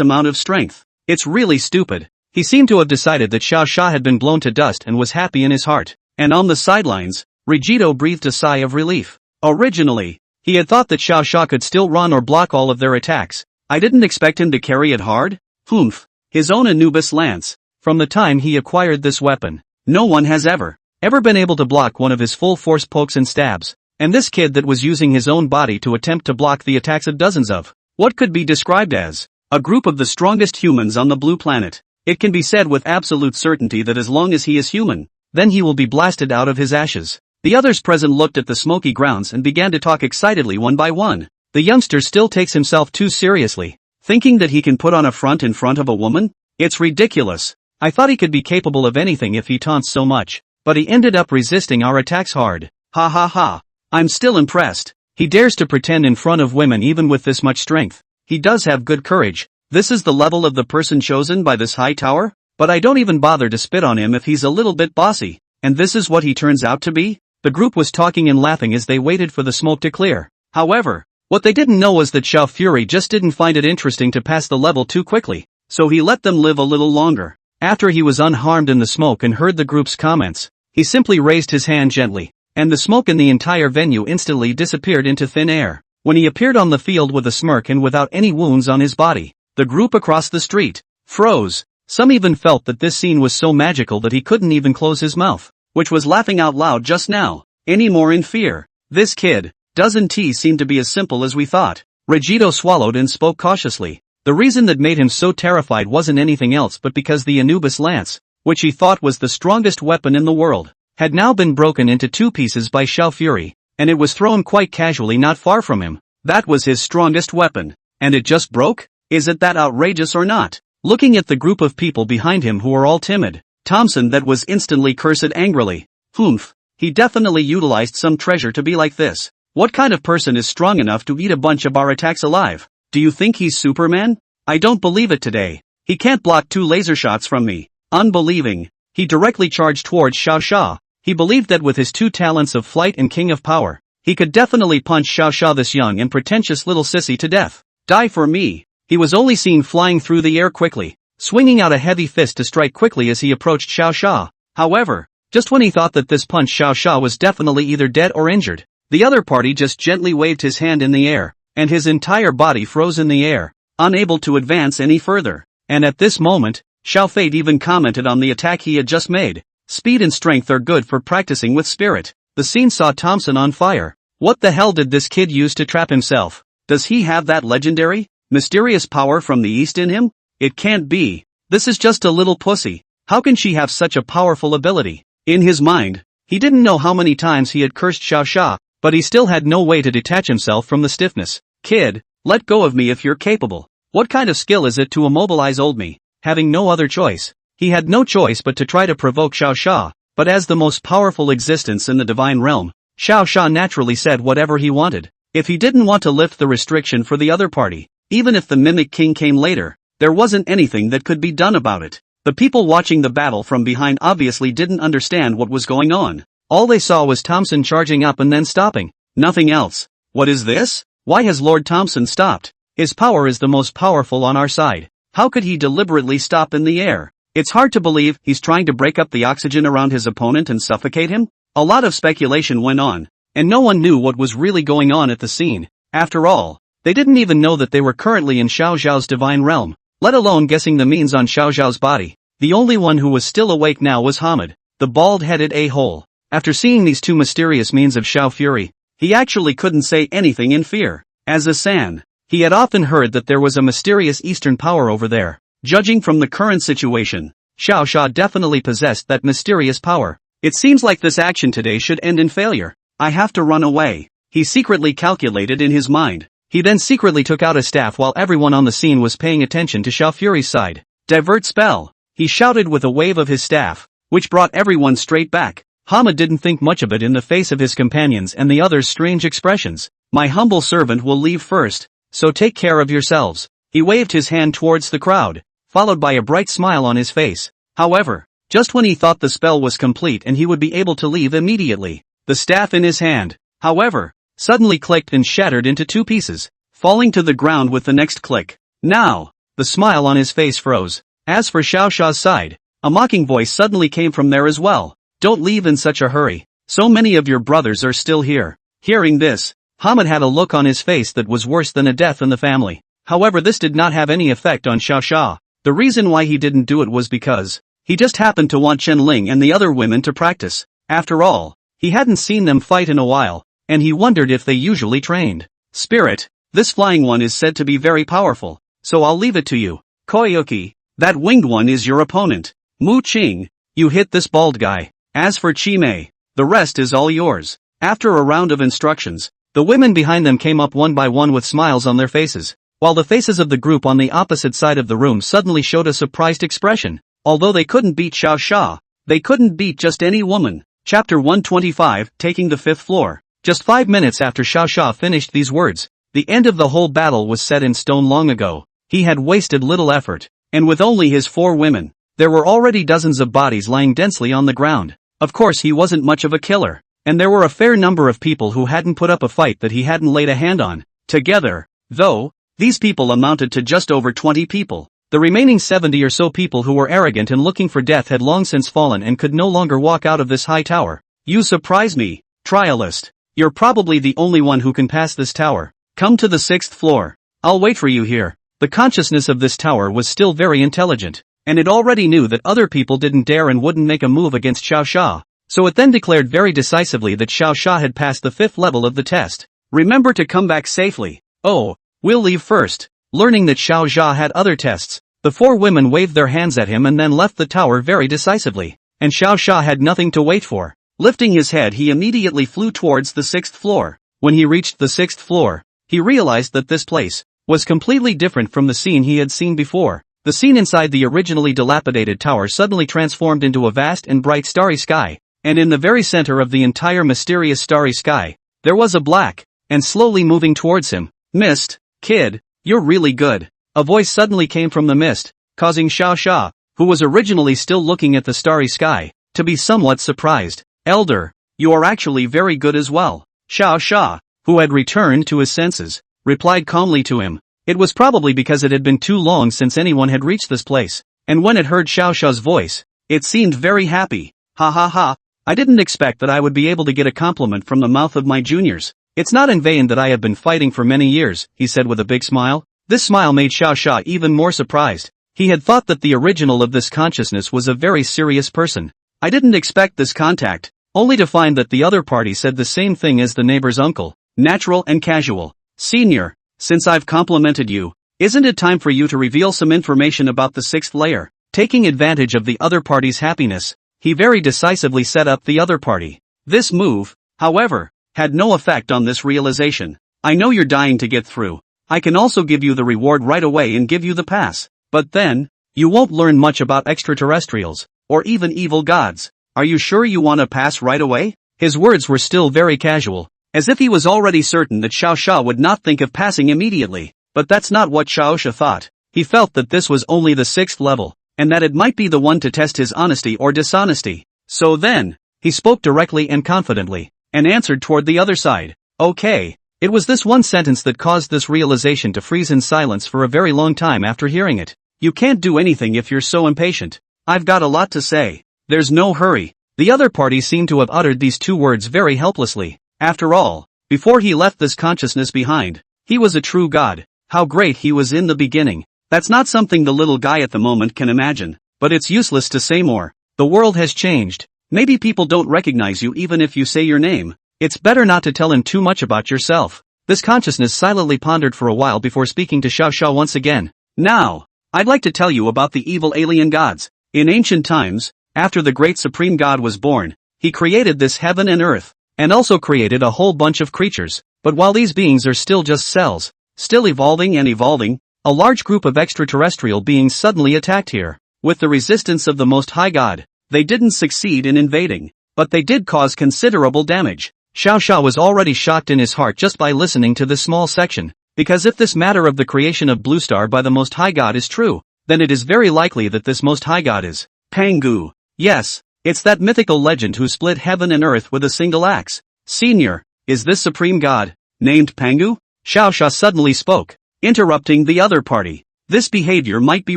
S1: amount of strength? It's really stupid. He seemed to have decided that Xiao Xia had been blown to dust and was happy in his heart. And on the sidelines, Rigito breathed a sigh of relief. Originally, he had thought that Xiao Xia could still run or block all of their attacks. I didn't expect him to carry it hard. Humph, his own Anubis lance. From the time he acquired this weapon, no one has ever been able to block one of his full force pokes and stabs. And this kid that was using his own body to attempt to block the attacks of dozens of what could be described as a group of the strongest humans on the blue planet. It can be said with absolute certainty that as long as he is human, then he will be blasted out of his ashes. The others present looked at the smoky grounds and began to talk excitedly one by one. The youngster still takes himself too seriously, thinking that he can put on a front in front of a woman? It's ridiculous. I thought he could be capable of anything if he taunts so much, but he ended up resisting our attacks hard. Ha ha ha. I'm still impressed. He dares to pretend in front of women even with this much strength. He does have good courage. This is the level of the person chosen by this high tower? But I don't even bother to spit on him if he's a little bit bossy. and this is what he turns out to be? The group was talking and laughing as they waited for the smoke to clear. However, what they didn't know was that Xiao Fury just didn't find it interesting to pass the level too quickly, so he let them live a little longer. After he was unharmed in the smoke and heard the group's comments, he simply raised his hand gently, and the smoke in the entire venue instantly disappeared into thin air. When he appeared on the field with a smirk and without any wounds on his body, the group across the street froze. Some even felt that this scene was so magical that he couldn't even close his mouth, which was laughing out loud just now, any more in fear. This kid doesn't seem to be as simple as we thought. Regito swallowed and spoke cautiously. The reason that made him so terrified wasn't anything else but because the Anubis lance, which he thought was the strongest weapon in the world, had now been broken into 2 pieces by Xiao Fury, and it was thrown quite casually not far from him. That was his strongest weapon, and it just broke? Is it that outrageous or not? Looking at the group of people behind him who were all timid, Thompson that was instantly cursed angrily. Humph, he definitely utilized some treasure to be like this. What kind of person is strong enough to eat a bunch of our attacks alive? Do you think he's Superman? I don't believe it today. He can't block 2 laser shots from me. Unbelieving. He directly charged towards Xiao Xia. He believed that with his 2 talents of flight and king of power, he could definitely punch Xiao Xia, this young and pretentious little sissy, to death. Die for me. He was only seen flying through the air quickly, swinging out a heavy fist to strike quickly as he approached Xiao Xia. However, just when he thought that this punch Xiao Xia was definitely either dead or injured, the other party just gently waved his hand in the air, and his entire body froze in the air, unable to advance any further. And at this moment, Xiao Fate even commented on the attack he had just made. Speed and strength are good for practicing with spirit. The scene saw Thompson on fire. What the hell did this kid use to trap himself? Does he have that legendary, mysterious power from the east in him? It can't be. This is just a little pussy. How can she have such a powerful ability? In his mind, he didn't know how many times he had cursed Xiao Xia, but he still had no way to detach himself from the stiffness. Kid, let go of me if you're capable. What kind of skill is it to immobilize old me? Having no other choice, he had no choice but to try to provoke Xiao Xia, but as the most powerful existence in the divine realm, Xiao Xia naturally said whatever he wanted. If he didn't want to lift the restriction for the other party, even if the Mimic King came later, there wasn't anything that could be done about it. The people watching the battle from behind obviously didn't understand what was going on. All they saw was Thompson charging up and then stopping. Nothing else. What is this? Why has Lord Thompson stopped? His power is the most powerful on our side. How could he deliberately stop in the air? It's hard to believe he's trying to break up the oxygen around his opponent and suffocate him. A lot of speculation went on, and no one knew what was really going on at the scene. After all, they didn't even know that they were currently in Xiao Zhao's divine realm, let alone guessing the means on Xiao Zhao's body. The only one who was still awake now was Hamid, the bald-headed a-hole. After seeing these 2 mysterious means of Xiao Fury, he actually couldn't say anything in fear. As a San, he had often heard that there was a mysterious eastern power over there. Judging from the current situation, Xiao Xia definitely possessed that mysterious power. It seems like this action today should end in failure. I have to run away. He secretly calculated in his mind. He then secretly took out a staff while everyone on the scene was paying attention to Xiao Fury's side. Divert spell. He shouted with a wave of his staff, which brought everyone straight back. Hamid didn't think much of it in the face of his companions and the others' strange expressions. My humble servant will leave first, so take care of yourselves. He waved his hand towards the crowd, followed by a bright smile on his face. However, just when he thought the spell was complete and he would be able to leave immediately, the staff in his hand, however, suddenly clicked and shattered into 2 pieces, falling to the ground with the next click. Now, the smile on his face froze. As for Xiao Xia's side, a mocking voice suddenly came from there as well. Don't leave in such a hurry. So many of your brothers are still here. Hearing this, Hamid had a look on his face that was worse than a death in the family. However, this did not have any effect on Xiao Xia. The reason why he didn't do it was because he just happened to want Chen Ling and the other women to practice. After all, he hadn't seen them fight in a while, and he wondered if they usually trained. Spirit, this flying one is said to be very powerful, so I'll leave it to you. Koyuki, that winged one is your opponent. Mu Qing, you hit this bald guy. As for Chi Mei, the rest is all yours. After a round of instructions, the women behind them came up one by one with smiles on their faces, while the faces of the group on the opposite side of the room suddenly showed a surprised expression. Although they couldn't beat Xiao Xia, they couldn't beat just any woman. Chapter 125, Taking the 5th Floor. Just 5 minutes after Xiao Xia finished these words, the end of the whole battle was set in stone long ago. He had wasted little effort, and with only his 4 women, there were already dozens of bodies lying densely on the ground. Of course he wasn't much of a killer, and there were a fair number of people who hadn't put up a fight that he hadn't laid a hand on. Together, though, these people amounted to just over 20 people. The remaining 70 or so people who were arrogant and looking for death had long since fallen and could no longer walk out of this high tower. You surprise me, trialist. You're probably the only one who can pass this tower. Come to the 6th floor. I'll wait for you here. The consciousness of this tower was still very intelligent, and it already knew that other people didn't dare and wouldn't make a move against Xiao Xia. So it then declared very decisively that Xiao Xia had passed the 5th level of the test. Remember to come back safely. Oh, we'll leave first. Learning that Xiao Xia had other tests, the 4 women waved their hands at him and then left the tower very decisively. And Xiao Xia had nothing to wait for. Lifting his head, he immediately flew towards the 6th floor. When he reached the 6th floor, he realized that this place was completely different from the scene he had seen before. The scene inside the originally dilapidated tower suddenly transformed into a vast and bright starry sky, and in the very center of the entire mysterious starry sky, there was a black, and slowly moving towards him, mist. Kid, you're really good. A voice suddenly came from the mist, causing Xiao Xia, who was originally still looking at the starry sky, to be somewhat surprised. Elder, you are actually very good as well. Xiao Xia, who had returned to his senses, replied calmly to him. It was probably because it had been too long since anyone had reached this place, and when it heard Xiao Xia's voice, it seemed very happy. Ha ha ha, I didn't expect that I would be able to get a compliment from the mouth of my juniors. It's not in vain that I have been fighting for many years, he said with a big smile. This smile made Xiao Xia even more surprised. He had thought that the original of this consciousness was a very serious person. I didn't expect this contact, only to find that the other party said the same thing as the neighbor's uncle, natural and casual. Senior, since I've complimented you, isn't it time for you to reveal some information about the 6th layer? Taking advantage of the other party's happiness, he very decisively set up the other party. This move, however, had no effect on this realization. I know you're dying to get through. I can also give you the reward right away and give you the pass. But then, you won't learn much about extraterrestrials, or even evil gods. Are you sure you want to pass right away? His words were still very casual, as if he was already certain that Xiao Xia would not think of passing immediately. But that's not what Xiao Xia thought. He felt that this was only the 6th level, and that it might be the one to test his honesty or dishonesty. So then, he spoke directly and confidently, and answered toward the other side. Okay. It was this one sentence that caused this realization to freeze in silence for a very long time after hearing it. You can't do anything if you're so impatient. I've got a lot to say. There's no hurry. The other party seemed to have uttered these 2 words very helplessly. After all, before he left this consciousness behind, he was a true god. How great he was in the beginning. That's not something the little guy at the moment can imagine, but it's useless to say more. The world has changed. Maybe people don't recognize you even if you say your name. It's better not to tell him too much about yourself. This consciousness silently pondered for a while before speaking to Xiao Xia once again. Now, I'd like to tell you about the evil alien gods. In ancient times, after the great supreme god was born, he created this heaven and earth, and also created a whole bunch of creatures. But while these beings are still just cells, still evolving and evolving, a large group of extraterrestrial beings suddenly attacked here. With the resistance of the Most High God, they didn't succeed in invading, but they did cause considerable damage. Xiao Xia was already shocked in his heart just by listening to this small section, because if this matter of the creation of Blue Star by the Most High God is true, then it is very likely that this Most High God is Pangu. Yes, it's that mythical legend who split heaven and earth with a single axe. Senior, is this supreme god named Pangu? Xiao Xia suddenly spoke, interrupting the other party. This behavior might be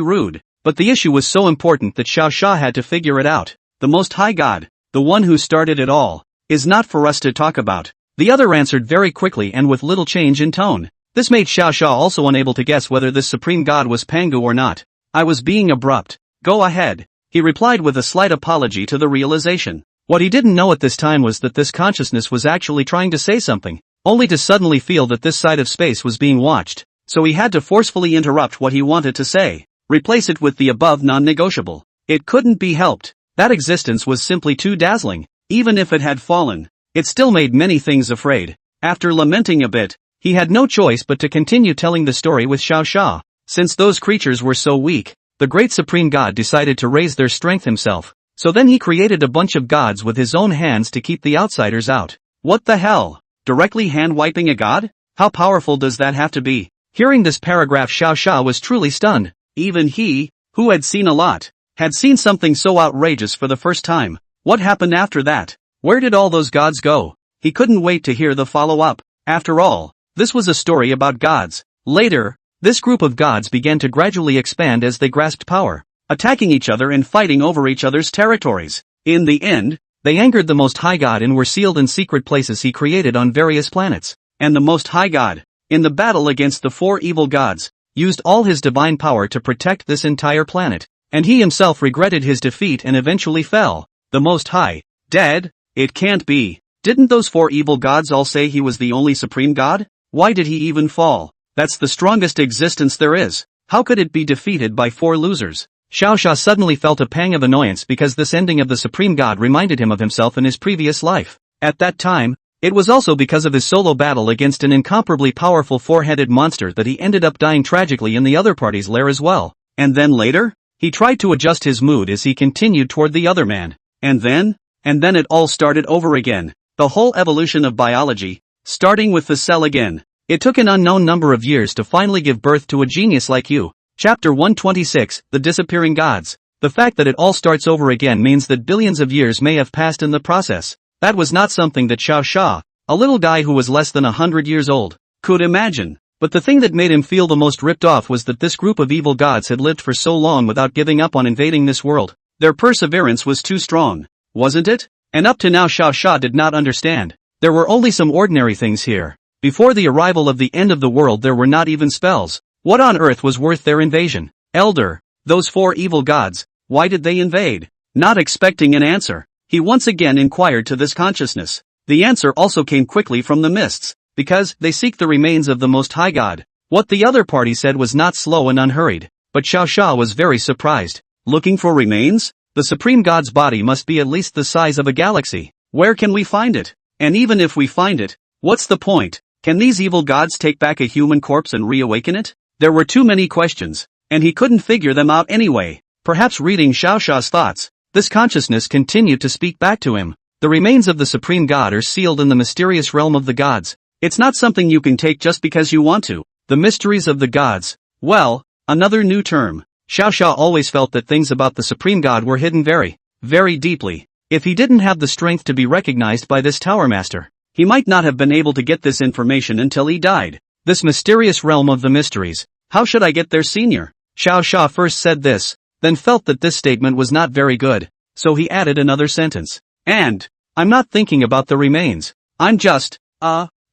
S1: rude, but the issue was so important that Xiao Xia had to figure it out. The Most High God, the one who started it all, is not for us to talk about. The other answered very quickly and with little change in tone. This made Xiao Xia also unable to guess whether this supreme god was Pangu or not. I was being abrupt. Go ahead, he replied with a slight apology to the realization. What he didn't know at this time was that this consciousness was actually trying to say something, only to suddenly feel that this side of space was being watched, so he had to forcefully interrupt what he wanted to say, replace it with the above non-negotiable. It couldn't be helped. That existence was simply too dazzling. Even if it had fallen, it still made many things afraid. After lamenting a bit, he had no choice but to continue telling the story with Xiao Xia. Since those creatures were so weak, the great supreme god decided to raise their strength himself. So then he created a bunch of gods with his own hands to keep the outsiders out. What the hell? Directly hand-wiping a god? How powerful does that have to be? Hearing this paragraph, Xiao Xia was truly stunned. Even he, who had seen a lot, had seen something so outrageous for the first time. What happened after that? Where did all those gods go? He couldn't wait to hear the follow-up. After all, this was a story about gods. Later, this group of gods began to gradually expand as they grasped power, attacking each other and fighting over each other's territories. In the end, they angered the Most High God and were sealed in secret places he created on various planets. And the Most High God, in the battle against the 4 evil gods, used all his divine power to protect this entire planet, and he himself regretted his defeat and eventually fell. The Most High, dead? It can't be. Didn't those 4 evil gods all say he was the only supreme god? Why did he even fall? That's the strongest existence there is. How could it be defeated by 4 losers? Xiao Xia suddenly felt a pang of annoyance because this ending of the supreme god reminded him of himself in his previous life. At that time, it was also because of his solo battle against an incomparably powerful 4-headed monster that he ended up dying tragically in the other party's lair as well. And then later, he tried to adjust his mood as he continued toward the other man. And then it all started over again. The whole evolution of biology, starting with the cell again. It took an unknown number of years to finally give birth to a genius like you. Chapter 126, The Disappearing Gods. The fact that it all starts over again means that billions of years may have passed in the process. That was not something that Xiao Xia, a little guy who was less than 100 years old, could imagine. But the thing that made him feel the most ripped off was that this group of evil gods had lived for so long without giving up on invading this world. Their perseverance was too strong, wasn't it? And up to now Xiao Xia did not understand. There were only some ordinary things here. Before the arrival of the end of the world there were not even spells. What on earth was worth their invasion? Elder, those 4 evil gods, why did they invade? Not expecting an answer, he once again inquired to this consciousness. The answer also came quickly from the mists. Because they seek the remains of the Most High God. What the other party said was not slow and unhurried, but Xiao Xia was very surprised. Looking for remains? The Supreme God's body must be at least the size of a galaxy. Where can we find it? And even if we find it, what's the point? Can these evil gods take back a human corpse and reawaken it? There were too many questions, and he couldn't figure them out anyway. Perhaps reading Xiao Xia's thoughts, this consciousness continued to speak back to him. The remains of the Supreme God are sealed in the mysterious realm of the gods. It's not something you can take just because you want to. The mysteries of the gods. Well, another new term. Xiao Xia always felt that things about the Supreme God were hidden very, very deeply. If he didn't have the strength to be recognized by this Tower Master, he might not have been able to get this information until he died. This mysterious realm of the mysteries. How should I get there, senior? Xiao Xia first said this, then felt that this statement was not very good. So he added another sentence. And, I'm not thinking about the remains. I'm just,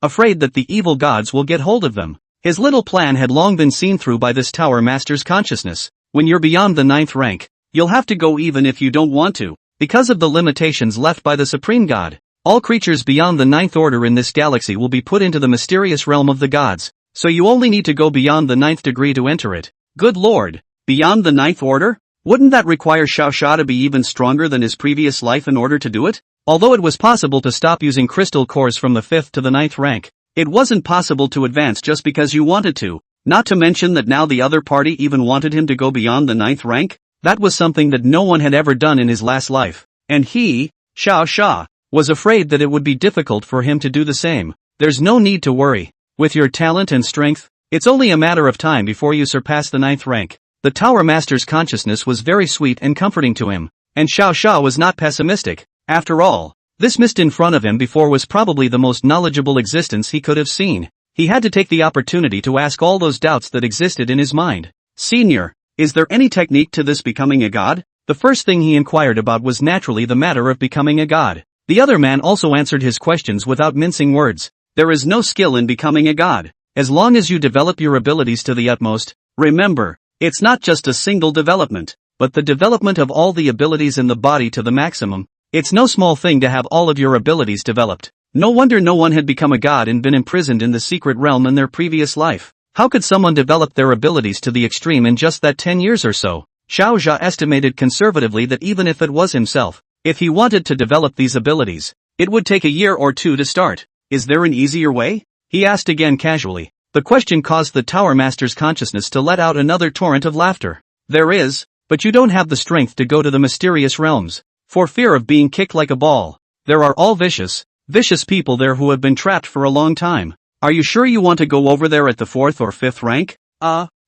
S1: afraid that the evil gods will get hold of them. His little plan had long been seen through by this Tower Master's consciousness. When you're beyond the 9th rank, you'll have to go even if you don't want to, because of the limitations left by the Supreme God. All creatures beyond the 9th order in this galaxy will be put into the mysterious realm of the gods, so you only need to go beyond the 9th degree to enter it. Good lord, beyond the 9th order? Wouldn't that require Xiao Xia to be even stronger than his previous life in order to do it? Although it was possible to stop using crystal cores from the 5th to the 9th rank, it wasn't possible to advance just because you wanted to. Not to mention that now the other party even wanted him to go beyond the 9th rank. That was something that no one had ever done in his last life. And he, Xiao Xia, was afraid that it would be difficult for him to do the same. There's no need to worry. With your talent and strength, it's only a matter of time before you surpass the 9th rank. The Tower Master's consciousness was very sweet and comforting to him, and Xiao Xia was not pessimistic. After all, this mist in front of him before was probably the most knowledgeable existence he could have seen. He had to take the opportunity to ask all those doubts that existed in his mind. Senior, is there any technique to this becoming a god? The first thing he inquired about was naturally the matter of becoming a god. The other man also answered his questions without mincing words. There is no skill in becoming a god. As long as you develop your abilities to the utmost, remember, it's not just a single development, but the development of all the abilities in the body to the maximum. It's no small thing to have all of your abilities developed. No wonder no one had become a god and been imprisoned in the secret realm in their previous life. How could someone develop their abilities to the extreme in just that 10 years or so? Xiao Xia estimated conservatively that even if it was himself, if he wanted to develop these abilities, it would take a year or two to start. Is there an easier way? He asked again casually. The question caused the Tower Master's consciousness to let out another torrent of laughter. There is, but you don't have the strength to go to the mysterious realms, for fear of being kicked like a ball. There are all vicious people there who have been trapped for a long time. Are you sure you want to go over there at the 4th or 5th rank?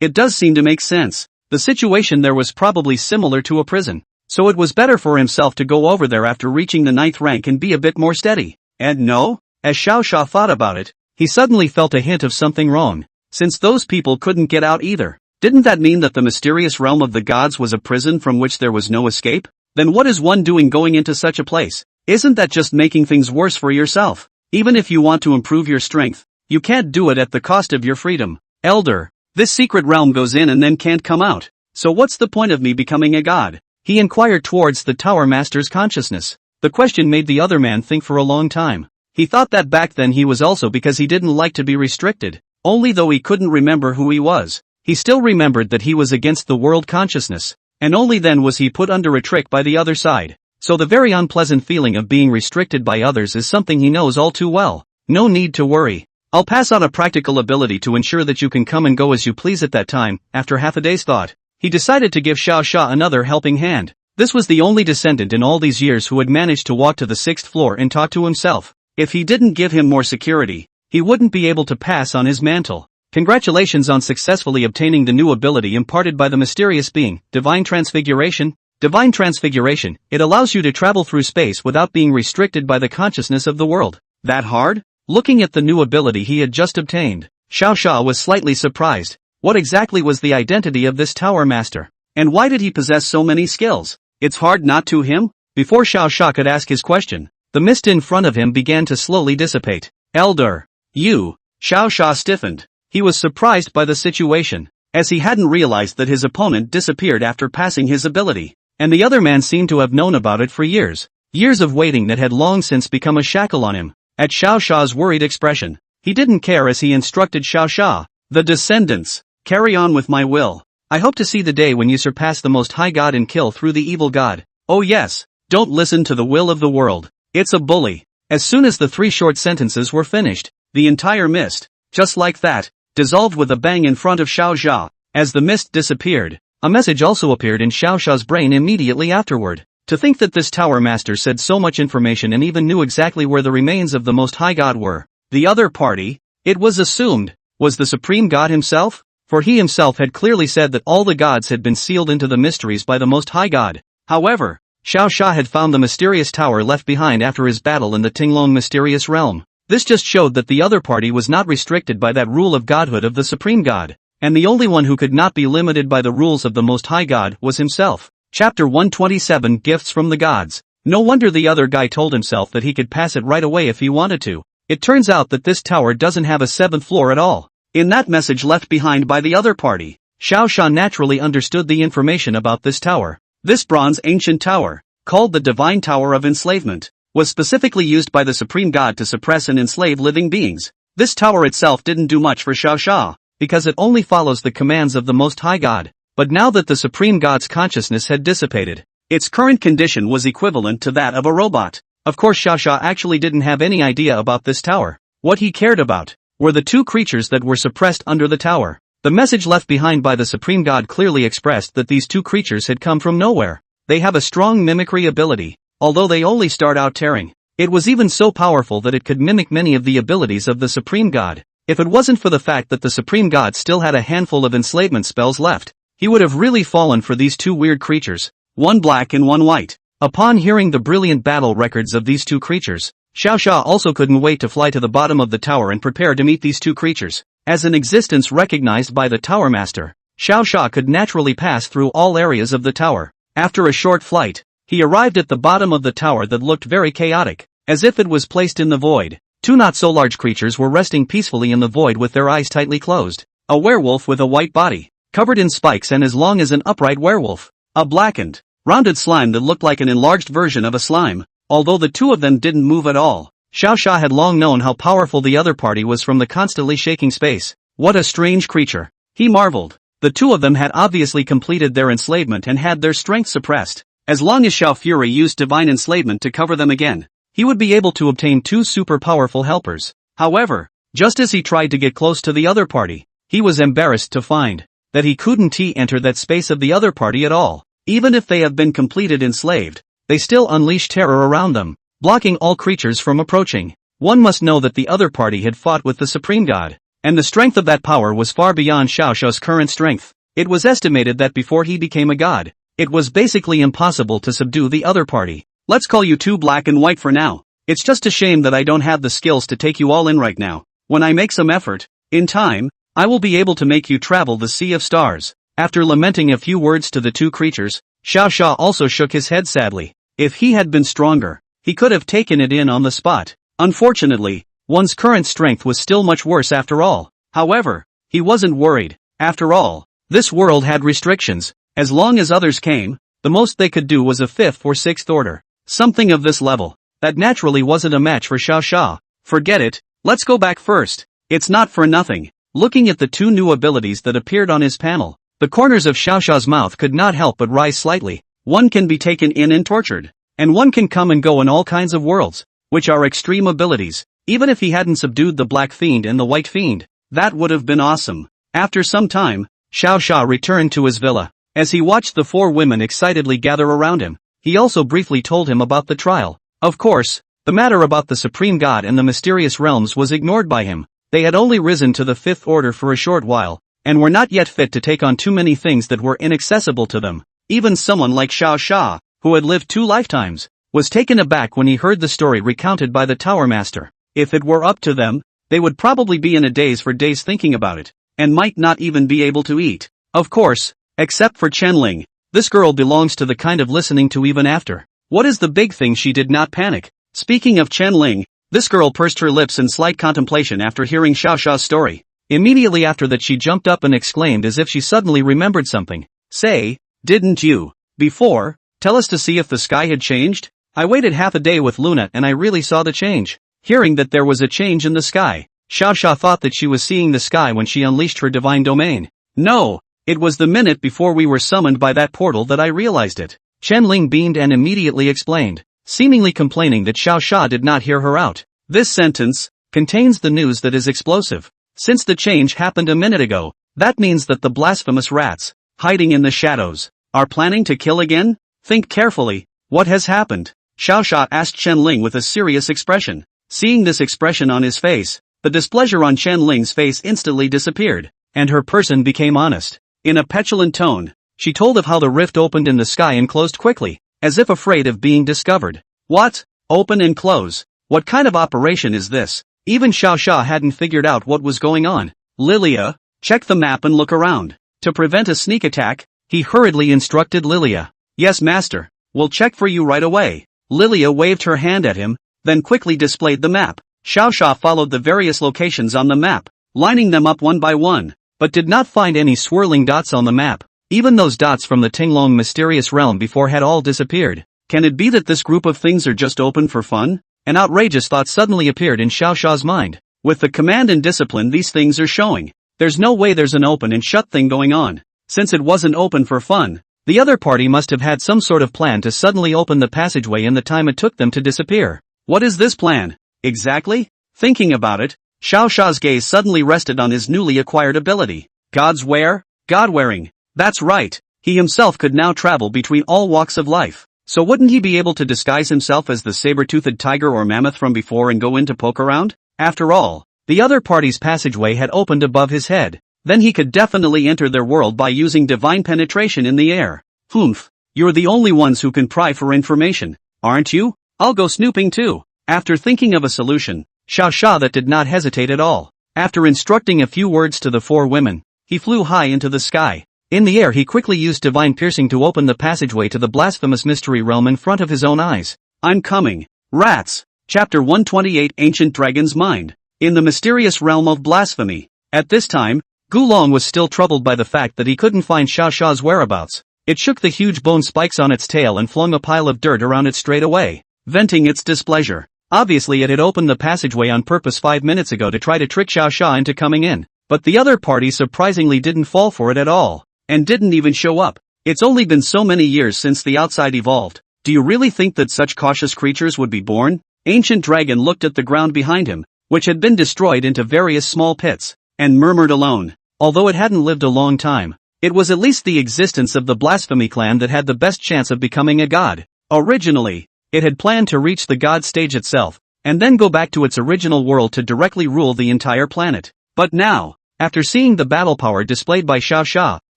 S1: It does seem to make sense. The situation there was probably similar to a prison. so it was better for himself to go over there after reaching the 9th rank and be a bit more steady. And no, as Xiao Sha thought about it, he suddenly felt a hint of something wrong, since those people couldn't get out either. Didn't that mean that the mysterious realm of the gods was a prison from which there was no escape? Then what is one doing going into such a place? Isn't that just making things worse for yourself? Even if you want to improve your strength, you can't do it at the cost of your freedom. Elder, this secret realm goes in and then can't come out. So what's the point of me becoming a god? He inquired towards the Tower Master's consciousness. The question made the other man think for a long time. He thought that back then he was also because he didn't like to be restricted. Only though he couldn't remember who he was, he still remembered that he was against the world consciousness. And only then was he put under a trick by the other side. So the very unpleasant feeling of being restricted by others is something he knows all too well. No need to worry. I'll pass on a practical ability to ensure that you can come and go as you please at that time. After half a day's thought, he decided to give Xiao Sha another helping hand. This was the only descendant in all these years who had managed to walk to the 6th floor and talk to himself. If he didn't give him more security, he wouldn't be able to pass on his mantle. Congratulations on successfully obtaining the new ability imparted by the mysterious being, Divine Transfiguration. Divine Transfiguration, it allows you to travel through space without being restricted by the consciousness of the world. That hard? Looking at the new ability he had just obtained, Xiao Sha was slightly surprised. What exactly was the identity of this Tower Master? And why did he possess so many skills? It's hard not to him? Before Xiao Sha could ask his question, the mist in front of him began to slowly dissipate. Elder, you. Xiao Sha stiffened. He was surprised by the situation, as he hadn't realized that his opponent disappeared after passing his ability, and the other man seemed to have known about it for years. Years of waiting that had long since become a shackle on him. At Xiao Sha's worried expression, he didn't care as he instructed Xiao Sha. The descendants, carry on with my will. I hope to see the day when you surpass the Most High God and kill through the evil god. Oh yes, don't listen to the will of the world. It's a bully. As soon as the 3 short sentences were finished, the entire mist, just like that, dissolved with a bang in front of Xiao Sha. As the mist disappeared, a message also appeared in Xiao Sha's brain immediately afterward. To think that this Tower Master said so much information and even knew exactly where the remains of the Most High God were. The other party, it was assumed, was the Supreme God himself? For he himself had clearly said that all the gods had been sealed into the mysteries by the Most High God. However, Xiao Sha had found the mysterious tower left behind after his battle in the Tinglong mysterious realm. This just showed that the other party was not restricted by that rule of godhood of the Supreme God, and the only one who could not be limited by the rules of the Most High God was himself. Chapter 127 Gifts from the Gods. No wonder the other guy told himself that he could pass it right away if he wanted to. It turns out that this tower doesn't have a 7th floor at all. In that message left behind by the other party, Xiao Sha naturally understood the information about this tower. This bronze ancient tower, called the Divine Tower of Enslavement, was specifically used by the Supreme God to suppress and enslave living beings. This tower itself didn't do much for Xiao Sha, because it only follows the commands of the Most High God. But now that the Supreme God's consciousness had dissipated, its current condition was equivalent to that of a robot. Of course Xiao Sha actually didn't have any idea about this tower. What he cared about were the 2 creatures that were suppressed under the tower. The message left behind by the Supreme God clearly expressed that these 2 creatures had come from nowhere. They have a strong mimicry ability, although they only start out tearing. It was even so powerful that it could mimic many of the abilities of the Supreme God. If it wasn't for the fact that the Supreme God still had a handful of enslavement spells left, he would have really fallen for these 2 weird creatures, one black and one white. Upon hearing the brilliant battle records of these 2 creatures, Xiao Sha also couldn't wait to fly to the bottom of the tower and prepare to meet these 2 creatures. As an existence recognized by the Tower Master, Xiao Sha could naturally pass through all areas of the tower. After a short flight, he arrived at the bottom of the tower that looked very chaotic, as if it was placed in the void. 2 not-so-large creatures were resting peacefully in the void with their eyes tightly closed. A werewolf with a white body, covered in spikes and as long as an upright werewolf. A blackened, rounded slime that looked like an enlarged version of a slime. Although the 2 of them didn't move at all, Xiao Sha had long known how powerful the other party was from the constantly shaking space. What a strange creature, he marveled. The 2 of them had obviously completed their enslavement and had their strength suppressed. As long as Xiao Fury used divine enslavement to cover them again, he would be able to obtain 2 super powerful helpers. However, just as he tried to get close to the other party, he was embarrassed to find that he couldn't enter that space of the other party at all. Even if they have been completed enslaved, they still unleash terror around them, blocking all creatures from approaching. One must know that the other party had fought with the Supreme God, and the strength of that power was far beyond Xiao Sha's current strength. It was estimated that before he became a god, It was basically impossible to subdue the other party. Let's call you two black and white for now. It's just a shame that I don't have the skills to take you all in right now. When I make some effort, in time, I will be able to make you travel the sea of stars. After lamenting a few words to the two creatures, Xiao Xia also shook his head sadly. If he had been stronger, he could have taken it in on the spot. Unfortunately, one's current strength was still much worse after all. However, he wasn't worried. After all, this world had restrictions. As long as others came, the most they could do was a 5th or 6th order. Something of this level. That naturally wasn't a match for Xiao Xia. Forget it, let's go back first. It's not for nothing. Looking at the two new abilities that appeared on his panel, the corners of Xiao Xia's mouth could not help but rise slightly. One can be taken in and tortured. And one can come and go in all kinds of worlds, which are extreme abilities. Even if he hadn't subdued the Black Fiend and the White Fiend, that would have been awesome. After some time, Xiao Xia returned to his villa. As he watched the 4 women excitedly gather around him, he also briefly told him about the trial. Of course, the matter about the Supreme God and the mysterious realms was ignored by him. They had only risen to the 5th order for a short while, and were not yet fit to take on too many things that were inaccessible to them. Even someone like Xiao Xia, who had lived 2 lifetimes, was taken aback when he heard the story recounted by the Tower Master. If it were up to them, they would probably be in a daze for days thinking about it, and might not even be able to eat. Of course, except for Chen. This girl belongs to the kind of listening to even after. What is the big thing? She did not panic. Speaking of Chen, this girl pursed her lips in slight contemplation after hearing Xiao Xia's story. Immediately after that she jumped up and exclaimed as if she suddenly remembered something. Say, didn't you, before, tell us to see if the sky had changed? I waited half a day with Luna and I really saw the change. Hearing that there was a change in the sky, Xiao Xia thought that she was seeing the sky when she unleashed her divine domain. No, it was the minute before we were summoned by that portal that I realized it. Chen beamed and immediately explained, seemingly complaining that Xiao Xia did not hear her out. This sentence contains the news that is explosive. Since the change happened a minute ago, that means that the blasphemous rats, hiding in the shadows, are planning to kill again? Think carefully, what has happened? Xiao Xia asked Chen with a serious expression. Seeing this expression on his face, the displeasure on Chen face instantly disappeared, and her person became honest. In a petulant tone, she told of how the rift opened in the sky and closed quickly, as if afraid of being discovered. What? Open and close? What kind of operation is this? Even Xiao Xia hadn't figured out what was going on. Lilia, check the map and look around. To prevent a sneak attack, he hurriedly instructed Lilia. Yes, master, we'll check for you right away. Lilia waved her hand at him, then quickly displayed the map. Xiao Xia followed the various locations on the map, lining them up one by one, but did not find any swirling dots on the map. Even those dots from the Tinglong mysterious realm before had all disappeared. Can it be that this group of things are just open for fun? An outrageous thought suddenly appeared in Xiao Xia's mind. With the command and discipline these things are showing, there's no way there's an open and shut thing going on. Since it wasn't open for fun, the other party must have had some sort of plan to suddenly open the passageway in the time it took them to disappear. What is this plan, exactly? Thinking about it, Xiao Xia's gaze suddenly rested on his newly acquired ability. God's wear? God-wearing. That's right, he himself could now travel between all walks of life. So wouldn't he be able to disguise himself as the saber-toothed tiger or mammoth from before and go in to poke around? After all, the other party's passageway had opened above his head. Then he could definitely enter their world by using divine penetration in the air. Humph, you're the only ones who can pry for information, aren't you? I'll go snooping too. After thinking of a solution, Xiao Xia that did not hesitate at all. After instructing a few words to the 4 women, he flew high into the sky. In the air he quickly used divine piercing to open the passageway to the blasphemous mystery realm in front of his own eyes. I'm coming. Rats. Chapter 128 Ancient Dragon's Mind. In the mysterious realm of blasphemy. At this time, Gulong was still troubled by the fact that he couldn't find Xiao Xia's whereabouts. It shook the huge bone spikes on its tail and flung a pile of dirt around it straight away, venting its displeasure. Obviously it had opened the passageway on purpose 5 minutes ago to try to trick Xiao Xia into coming in. But the other party surprisingly didn't fall for it at all. And didn't even show up. It's only been so many years since the outside evolved. Do you really think that such cautious creatures would be born? Ancient Dragon looked at the ground behind him, which had been destroyed into various small pits, and murmured alone. Although it hadn't lived a long time, it was at least the existence of the blasphemy clan that had the best chance of becoming a god. Originally, it had planned to reach the god stage itself, and then go back to its original world to directly rule the entire planet. But now, after seeing the battle power displayed by Xiao Xia,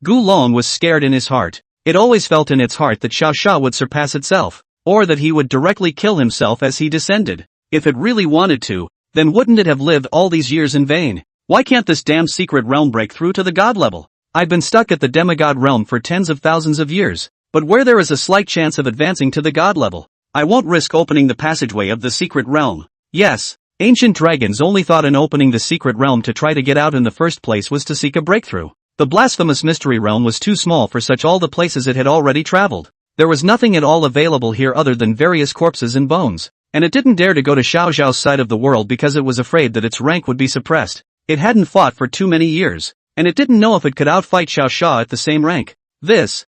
S1: Gulong was scared in his heart. It always felt in its heart that Xiao Xia would surpass itself, or that he would directly kill himself as he descended. If it really wanted to, then wouldn't it have lived all these years in vain? Why can't this damn secret realm break through to the god level? I've been stuck at the demigod realm for tens of thousands of years, but where there is a slight chance of advancing to the god level, I won't risk opening the passageway of the secret realm. Yes, ancient dragons only thought in opening the secret realm to try to get out in the first place was to seek a breakthrough. The blasphemous mystery realm was too small for such all the places it had already traveled. There was nothing at all available here other than various corpses and bones, and it didn't dare to go to Xiao Xiao's side of the world because it was afraid that its rank would be suppressed. It hadn't fought for too many years, and it didn't know if it could outfight Xiao Xia at the same rank.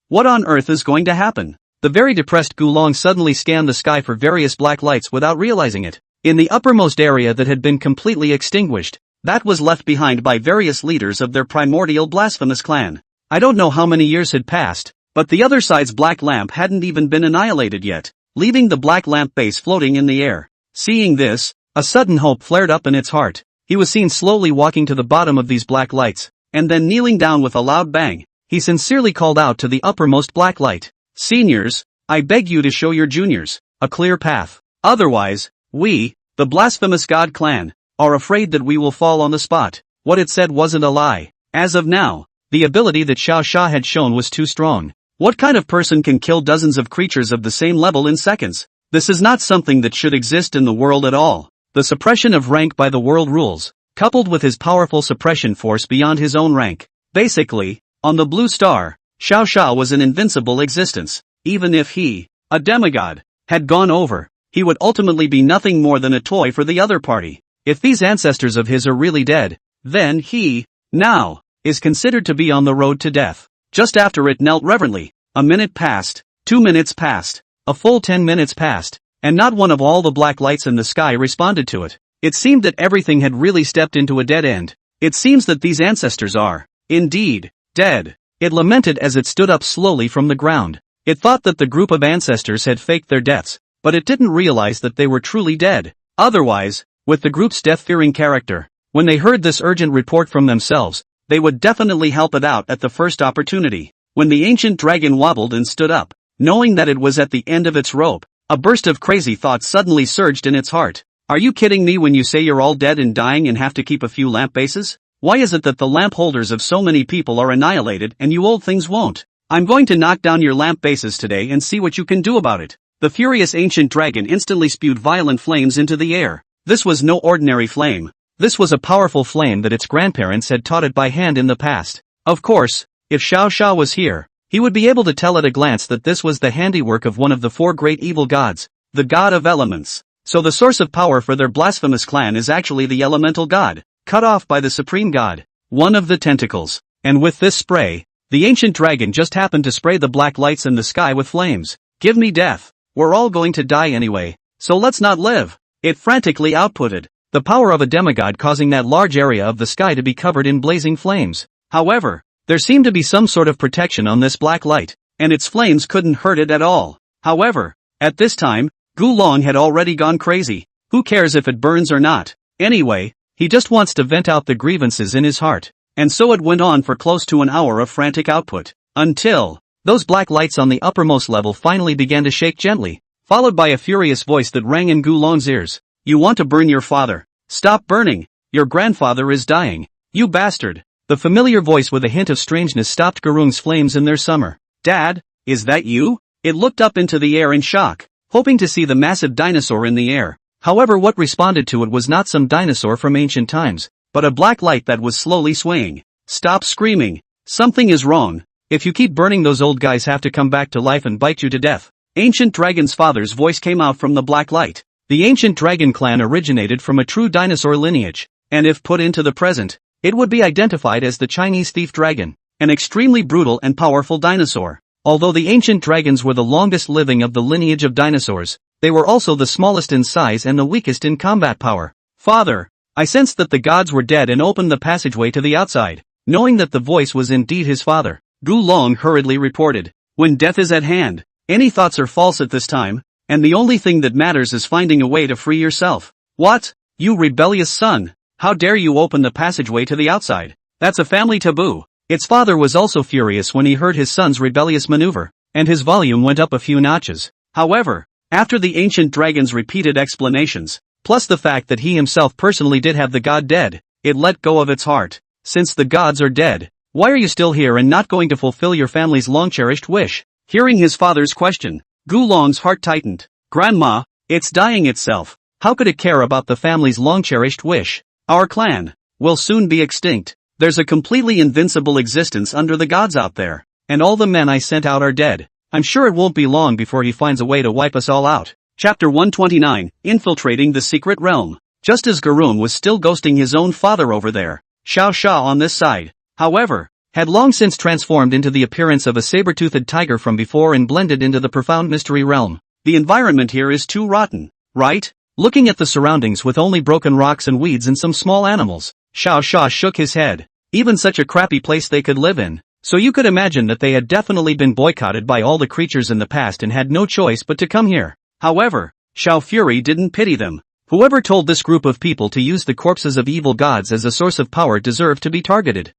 S1: What on earth is going to happen? The very depressed Gulong suddenly scanned the sky for various black lights without realizing it. In the uppermost area that had been completely extinguished, that was left behind by various leaders of their primordial blasphemous clan. I don't know how many years had passed, but the other side's black lamp hadn't even been annihilated yet, leaving the black lamp base floating in the air. Seeing this, a sudden hope flared up in its heart. He was seen slowly walking to the bottom of these black lights, and then kneeling down with a loud bang. He sincerely called out to the uppermost black light. "Seniors, I beg you to show your juniors a clear path. Otherwise, we, the blasphemous god clan, are afraid that we will fall on the spot." What it said wasn't a lie. As of now, the ability that Xiao Xia had shown was too strong. What kind of person can kill dozens of creatures of the same level in seconds? This is not something that should exist in the world at all. The suppression of rank by the world rules, coupled with his powerful suppression force beyond his own rank. Basically, on the blue star, Xiao Xia was an invincible existence. Even if he, a demigod, had gone over, he would ultimately be nothing more than a toy for the other party. If these ancestors of his are really dead, then he, now, is considered to be on the road to death. Just after it knelt reverently, a minute passed, 2 minutes passed, a full 10 minutes passed, and not one of all the black lights in the sky responded to it. It seemed that everything had really stepped into a dead end. It seems that these ancestors are, indeed, dead. It lamented as it stood up slowly from the ground. It thought that the group of ancestors had faked their deaths, but it didn't realize that they were truly dead. Otherwise, with the group's death-fearing character, when they heard this urgent report from themselves, they would definitely help it out at the first opportunity. When the ancient dragon wobbled and stood up, knowing that it was at the end of its rope, a burst of crazy thoughts suddenly surged in its heart. Are you kidding me when you say you're all dead and dying and have to keep a few lamp bases? Why is it that the lamp holders of so many people are annihilated and you old things won't? I'm going to knock down your lamp bases today and see what you can do about it. The furious ancient dragon instantly spewed violent flames into the air. This was no ordinary flame. This was a powerful flame that its grandparents had taught it by hand in the past. Of course, if Xiao Xia was here, he would be able to tell at a glance that this was the handiwork of one of the 4 great evil gods, the god of elements. So the source of power for their blasphemous clan is actually the elemental god, cut off by the supreme god, one of the tentacles. And with this spray, the ancient dragon just happened to spray the black lights in the sky with flames. Give me death. We're all going to die anyway, so let's not live. It frantically outputted the power of a demigod, causing that large area of the sky to be covered in blazing flames. However, there seemed to be some sort of protection on this black light, and its flames couldn't hurt it at all. However, at this time, Gulong had already gone crazy. Who cares if it burns or not? Anyway, he just wants to vent out the grievances in his heart. And so it went on for close to an hour of frantic output, until those black lights on the uppermost level finally began to shake gently, followed by a furious voice that rang in Gulong's ears. You want to burn your father? Stop burning! Your grandfather is dying. You bastard! The familiar voice with a hint of strangeness stopped Gurung's flames in their summer. Dad, is that you? It looked up into the air in shock, hoping to see the massive dinosaur in the air. However, what responded to it was not some dinosaur from ancient times, but a black light that was slowly swaying. Stop screaming. Something is wrong. If you keep burning, those old guys have to come back to life and bite you to death. Ancient Dragon's father's voice came out from the black light. The ancient dragon clan originated from a true dinosaur lineage, and if put into the present, it would be identified as the Chinese thief dragon, an extremely brutal and powerful dinosaur. Although the ancient dragons were the longest living of the lineage of dinosaurs, they were also the smallest in size and the weakest in combat power. Father, I sensed that the gods were dead and opened the passageway to the outside. Knowing that the voice was indeed his father, Gulong hurriedly reported, when death is at hand, any thoughts are false at this time, and the only thing that matters is finding a way to free yourself. What? You rebellious son! How dare you open the passageway to the outside? That's a family taboo. Its father was also furious when he heard his son's rebellious maneuver, and his volume went up a few notches. However, after the ancient dragon's repeated explanations, plus the fact that he himself personally did have the god dead, it let go of its heart. Since the gods are dead, why are you still here and not going to fulfill your family's long-cherished wish? Hearing his father's question, Gulong's heart tightened. Grandma, it's dying itself. How could it care about the family's long-cherished wish? Our clan will soon be extinct. There's a completely invincible existence under the gods out there, and all the men I sent out are dead. I'm sure it won't be long before he finds a way to wipe us all out. Chapter 129, Infiltrating the Secret Realm. Just as Garung was still ghosting his own father over there, Xiao Xia on this side, however, had long since transformed into the appearance of a saber-toothed tiger from before and blended into the profound mystery realm. The environment here is too rotten, right? Looking at the surroundings with only broken rocks and weeds and some small animals, Xiao Xia shook his head. Even such a crappy place they could live in. So you could imagine that they had definitely been boycotted by all the creatures in the past and had no choice but to come here. However, Xiao Fury didn't pity them. Whoever told this group of people to use the corpses of evil gods as a source of power deserved to be targeted.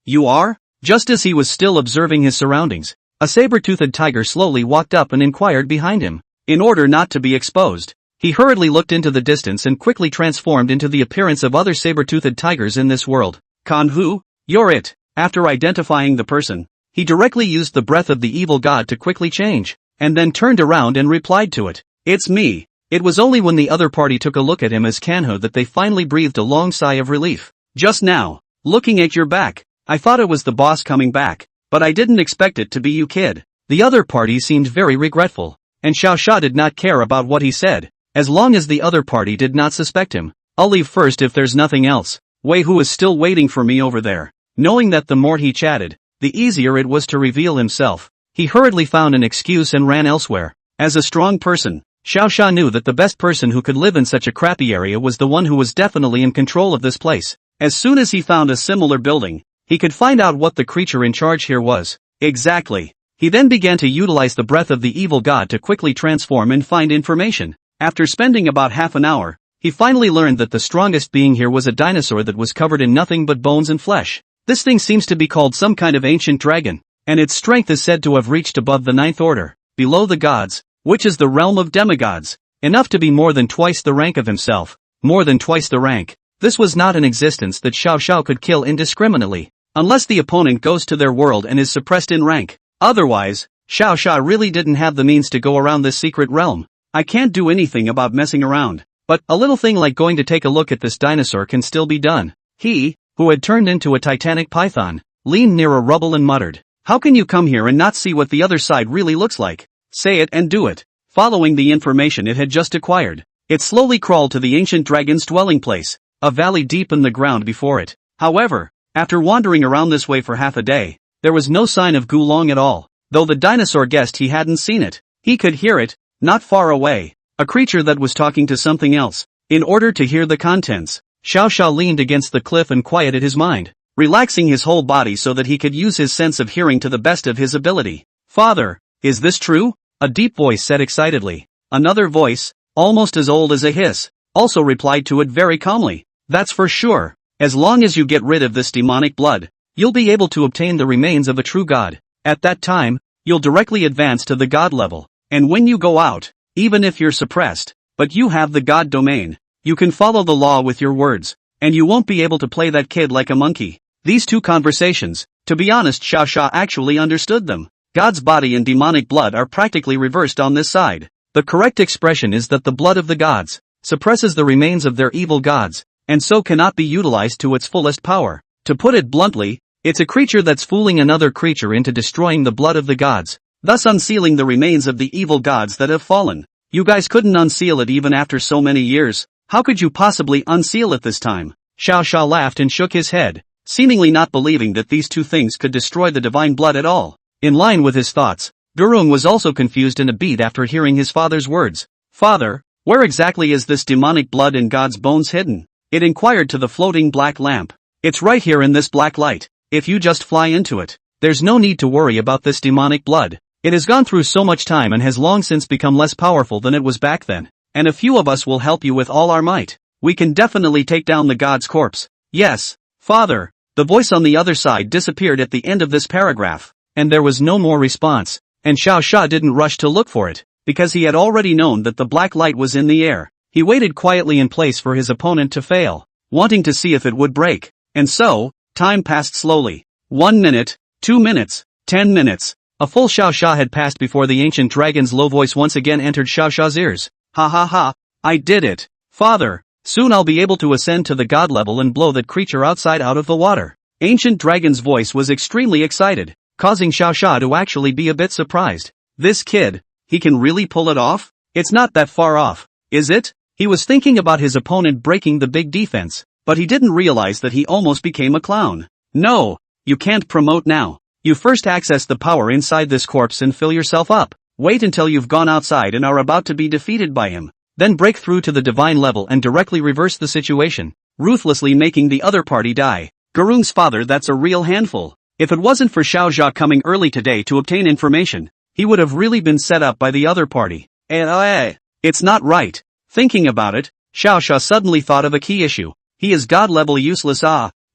S1: You are? Just as he was still observing his surroundings, a saber-toothed tiger slowly walked up and inquired behind him. In order not to be exposed, he hurriedly looked into the distance and quickly transformed into the appearance of other saber-toothed tigers in this world. Kanhu, you're it. After identifying the person, he directly used the breath of the evil god to quickly change, and then turned around and replied to it. It's me. It was only when the other party took a look at him as Kanhu that they finally breathed a long sigh of relief. Just now, looking at your back, I thought it was the boss coming back, but I didn't expect it to be you, kid. The other party seemed very regretful, and Xiao Xia did not care about what he said, as long as the other party did not suspect him. I'll leave first if there's nothing else. Wei Hu is still waiting for me over there. Knowing that the more he chatted, the easier it was to reveal himself, he hurriedly found an excuse and ran elsewhere. As a strong person, Xiao Xia knew that the best person who could live in such a crappy area was the one who was definitely in control of this place. As soon as he found a similar building, he could find out what the creature in charge here was. Exactly. He then began to utilize the breath of the evil god to quickly transform and find information. After spending about half an hour, he finally learned that the strongest being here was a dinosaur that was covered in nothing but bones and flesh. This thing seems to be called some kind of ancient dragon, and its strength is said to have reached above the ninth order, below the gods, which is the realm of demigods, enough to be more than twice the rank of himself, more than twice the rank. This was not an existence that Xiao Xiao could kill indiscriminately, unless the opponent goes to their world and is suppressed in rank. Otherwise, Xiao Xia really didn't have the means to go around this secret realm. I can't do anything about messing around, but a little thing like going to take a look at this dinosaur can still be done. He, who had turned into a titanic python, leaned near a rubble and muttered, "How can you come here and not see what the other side really looks like? Say it and do it." Following the information it had just acquired, it slowly crawled to the ancient dragon's dwelling place, a valley deep in the ground before it. However, after wandering around this way for half a day, there was no sign of Gulong at all, though the dinosaur guessed he hadn't seen it. He could hear it, not far away, a creature that was talking to something else. In order to hear the contents, Xiao Xia leaned against the cliff and quieted his mind, relaxing his whole body so that he could use his sense of hearing to the best of his ability. "Father, is this true?" a deep voice said excitedly. Another voice, almost as old as a hiss, also replied to it very calmly. "That's for sure. As long as you get rid of this demonic blood, you'll be able to obtain the remains of a true god. At that time, you'll directly advance to the god level, and when you go out, even if you're suppressed, but you have the god domain, you can follow the law with your words, and you won't be able to play that kid like a monkey." These two conversations, to be honest, Xiao Xia actually understood them. God's body and demonic blood are practically reversed on this side. The correct expression is that the blood of the gods suppresses the remains of their evil gods, and so cannot be utilized to its fullest power. To put it bluntly, it's a creature that's fooling another creature into destroying the blood of the gods, thus unsealing the remains of the evil gods that have fallen. You guys couldn't unseal it even after so many years. How could you possibly unseal it this time? Xiao Xia laughed and shook his head, seemingly not believing that these two things could destroy the divine blood at all. In line with his thoughts, Gurung was also confused in a beat after hearing his father's words. "Father, where exactly is this demonic blood in God's bones hidden?" it inquired to the floating black lamp. "It's right here in this black light. If you just fly into it, there's no need to worry about this demonic blood. It has gone through so much time and has long since become less powerful than it was back then, and a few of us will help you with all our might. We can definitely take down the god's corpse." "Yes, father, The voice on the other side disappeared at the end of this paragraph, and there was no more response, and Xiao Sha didn't rush to look for it, because he had already known that the black light was in the air. He waited quietly in place for his opponent to fail, wanting to see if it would break. And so, time passed slowly. 1 minute, 2 minutes, 10 minutes. A full Xiao Sha had passed before the ancient dragon's low voice once again entered Xiao Sha's ears. Ha ha ha, I did it, father. Soon I'll be able to ascend to the god level and blow that creature outside out of the water. Ancient dragon's voice was extremely excited, causing Xiao Sha to actually be a bit surprised. This kid, he can really pull it off? It's not that far off, is it? He was thinking about his opponent breaking the big defense, but he didn't realize that he almost became a clown. No, you can't promote now. You first access the power inside this corpse and fill yourself up. Wait until you've gone outside and are about to be defeated by him. Then break through to the divine level and directly reverse the situation, ruthlessly making the other party die. Gurung's father, that's a real handful. If it wasn't for Xiao Zha coming early today to obtain information, he would have really been set up by the other party. It's not right. Thinking about it, Xiao Sha suddenly thought of a key issue. He is god level useless.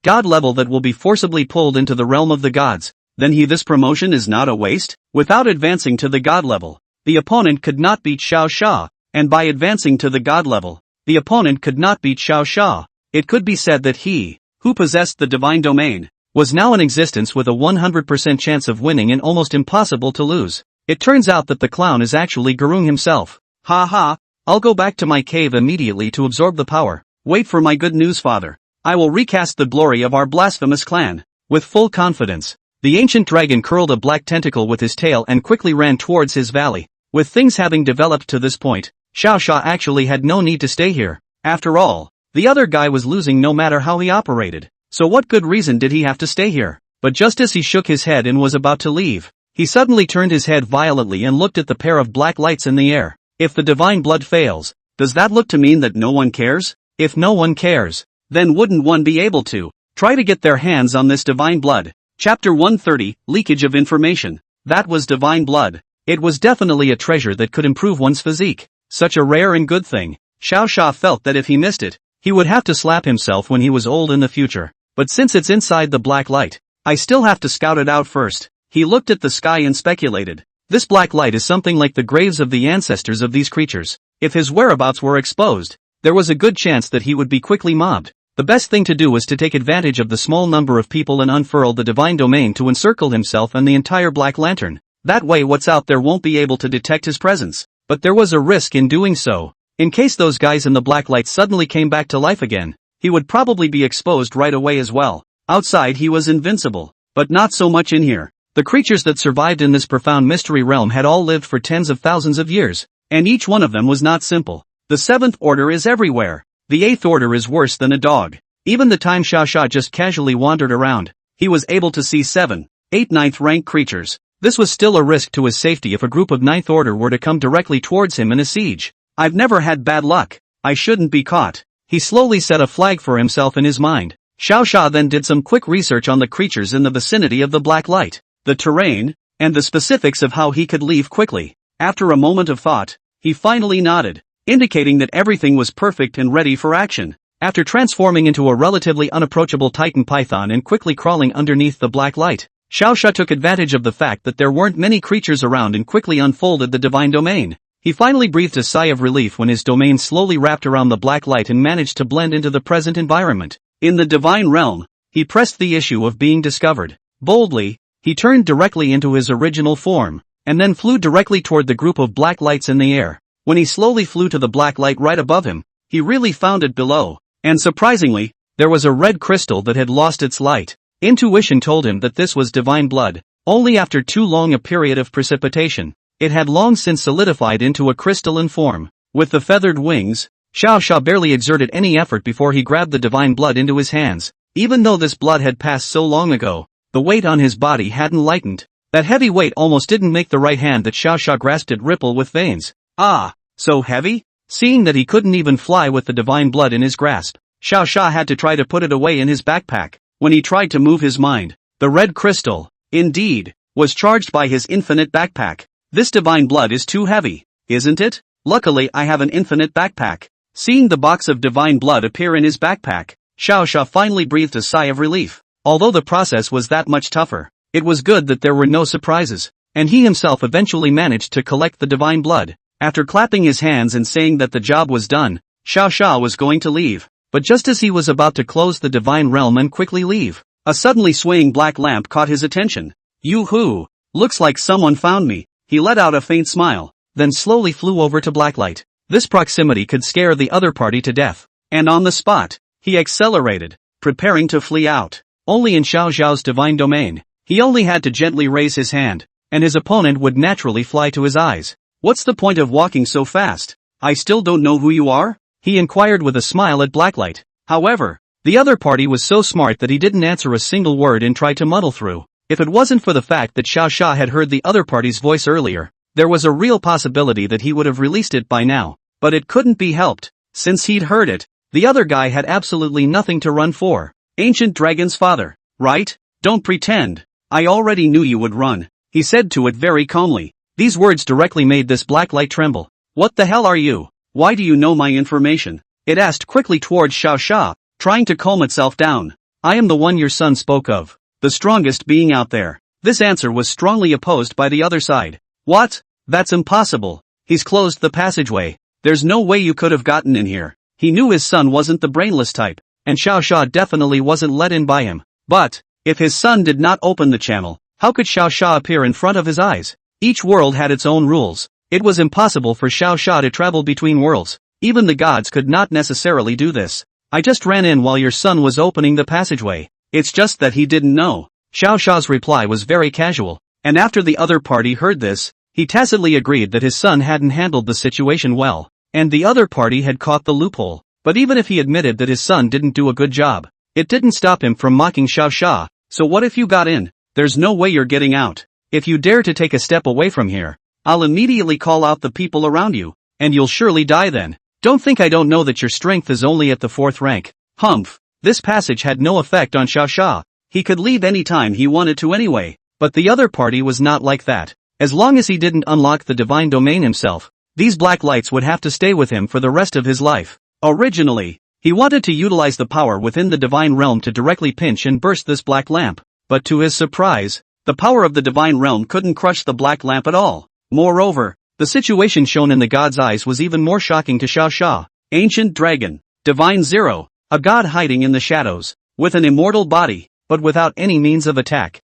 S1: God level that will be forcibly pulled into the realm of the gods. Then this promotion is not a waste? Without advancing to the god level, the opponent could not beat Xiao Sha, and by advancing to the god level, the opponent could not beat Xiao Sha. It could be said that he, who possessed the divine domain, was now in existence with a 100% chance of winning and almost impossible to lose. It turns out that the clown is actually Gurung himself. Ha ha, I'll go back to my cave immediately to absorb the power. Wait for my good news, father. I will recast the glory of our blasphemous clan. With full confidence, the ancient dragon curled a black tentacle with his tail and quickly ran towards his valley. With things having developed to this point, Xiao Sha actually had no need to stay here. After all, the other guy was losing no matter how he operated. So what good reason did he have to stay here? But just as he shook his head and was about to leave, he suddenly turned his head violently and looked at the pair of black lights in the air. If the divine blood fails, does that look to mean that no one cares? If no one cares, then wouldn't one be able to try to get their hands on this divine blood? Chapter 130, Leakage of Information. That was divine blood. It was definitely a treasure that could improve one's physique. Such a rare and good thing. Xiao Sha felt that if he missed it, he would have to slap himself when he was old in the future. But since it's inside the black light, I still have to scout it out first. He looked at the sky and speculated. This black light is something like the graves of the ancestors of these creatures. If his whereabouts were exposed, there was a good chance that he would be quickly mobbed. The best thing to do was to take advantage of the small number of people and unfurl the divine domain to encircle himself and the entire black lantern. That way what's out there won't be able to detect his presence. But there was a risk in doing so. In case those guys in the black light suddenly came back to life again, he would probably be exposed right away as well. Outside he was invincible, but not so much in here. The creatures that survived in this profound mystery realm had all lived for tens of thousands of years, and each one of them was not simple. The 7th order is everywhere. The 8th order is worse than a dog. Even the time Xiao Sha just casually wandered around, he was able to see 7, 8 9th rank creatures. This was still a risk to his safety if a group of 9th order were to come directly towards him in a siege. I've never had bad luck. I shouldn't be caught. He slowly set a flag for himself in his mind. Xiao Sha then did some quick research on the creatures in the vicinity of the black light, the terrain, and the specifics of how he could leave quickly. After a moment of thought, he finally nodded, indicating that everything was perfect and ready for action. After transforming into a relatively unapproachable titan python and quickly crawling underneath the black light, Xiao Sha took advantage of the fact that there weren't many creatures around and quickly unfolded the divine domain. He finally breathed a sigh of relief when his domain slowly wrapped around the black light and managed to blend into the present environment. In the divine realm, he pressed the issue of being discovered. Boldly, he turned directly into his original form, and then flew directly toward the group of black lights in the air. When he slowly flew to the black light right above him, he really found it below, and surprisingly, there was a red crystal that had lost its light. Intuition told him that this was divine blood. Only after too long a period of precipitation, it had long since solidified into a crystalline form. With the feathered wings, Xiao Sha barely exerted any effort before he grabbed the divine blood into his hands. Even though this blood had passed so long ago, the weight on his body hadn't lightened. That heavy weight almost didn't make the right hand that Xiao Sha grasped it ripple with veins. Ah, so heavy? Seeing that he couldn't even fly with the divine blood in his grasp, Xiao Sha had to try to put it away in his backpack. When he tried to move his mind, the red crystal, indeed, was charged by his infinite backpack. This divine blood is too heavy, isn't it? Luckily I have an infinite backpack. Seeing the box of divine blood appear in his backpack, Xiao Sha finally breathed a sigh of relief. Although the process was that much tougher, it was good that there were no surprises, and he himself eventually managed to collect the divine blood. After clapping his hands and saying that the job was done, Xiao Xia was going to leave, but just as he was about to close the divine realm and quickly leave, a suddenly swaying black lamp caught his attention. Yoo-hoo! Looks like someone found me. He let out a faint smile, then slowly flew over to Blacklight. This proximity could scare the other party to death, and on the spot, he accelerated, preparing to flee out. Only in Xiao Xiao's divine domain, he only had to gently raise his hand, and his opponent would naturally fly to his eyes. What's the point of walking so fast? I still don't know who you are? He inquired with a smile at Blacklight. However, the other party was so smart that he didn't answer a single word and tried to muddle through. If it wasn't for the fact that Xiao Xia had heard the other party's voice earlier, there was a real possibility that he would have released it by now. But it couldn't be helped. Since he'd heard it, the other guy had absolutely nothing to run for. Ancient Dragon's father, right? Don't pretend. I already knew you would run, he said to it very calmly. These words directly made this Blacklight tremble. What the hell are you? Why do you know my information? It asked quickly towards Xiao Xia, trying to calm itself down. I am the one your son spoke of, the strongest being out there. This answer was strongly opposed by the other side. What? That's impossible. He's closed the passageway. There's no way you could have gotten in here. He knew his son wasn't the brainless type, and Xiao Xia definitely wasn't let in by him. But, if his son did not open the channel, how could Xiao Xia appear in front of his eyes? Each world had its own rules. It was impossible for Xiao Xia to travel between worlds. Even the gods could not necessarily do this. I just ran in while your son was opening the passageway. It's just that he didn't know. Xiao Xia's reply was very casual, and after the other party heard this, he tacitly agreed that his son hadn't handled the situation well, and the other party had caught the loophole. But even if he admitted that his son didn't do a good job, it didn't stop him from mocking Xiao Xia. So what if you got in? There's no way you're getting out. If you dare to take a step away from here, I'll immediately call out the people around you, and you'll surely die then. Don't think I don't know that your strength is only at the 4th rank. Humph. This passage had no effect on Xiao Xia. He could leave any time he wanted to anyway, but the other party was not like that. As long as he didn't unlock the divine domain himself, these black lights would have to stay with him for the rest of his life. Originally, he wanted to utilize the power within the divine realm to directly pinch and burst this black lamp, but to his surprise, the power of the divine realm couldn't crush the black lamp at all. Moreover, the situation shown in the god's eyes was even more shocking to Xiao Xia. Ancient Dragon, Divine Zero, a god hiding in the shadows, with an immortal body, but without any means of attack.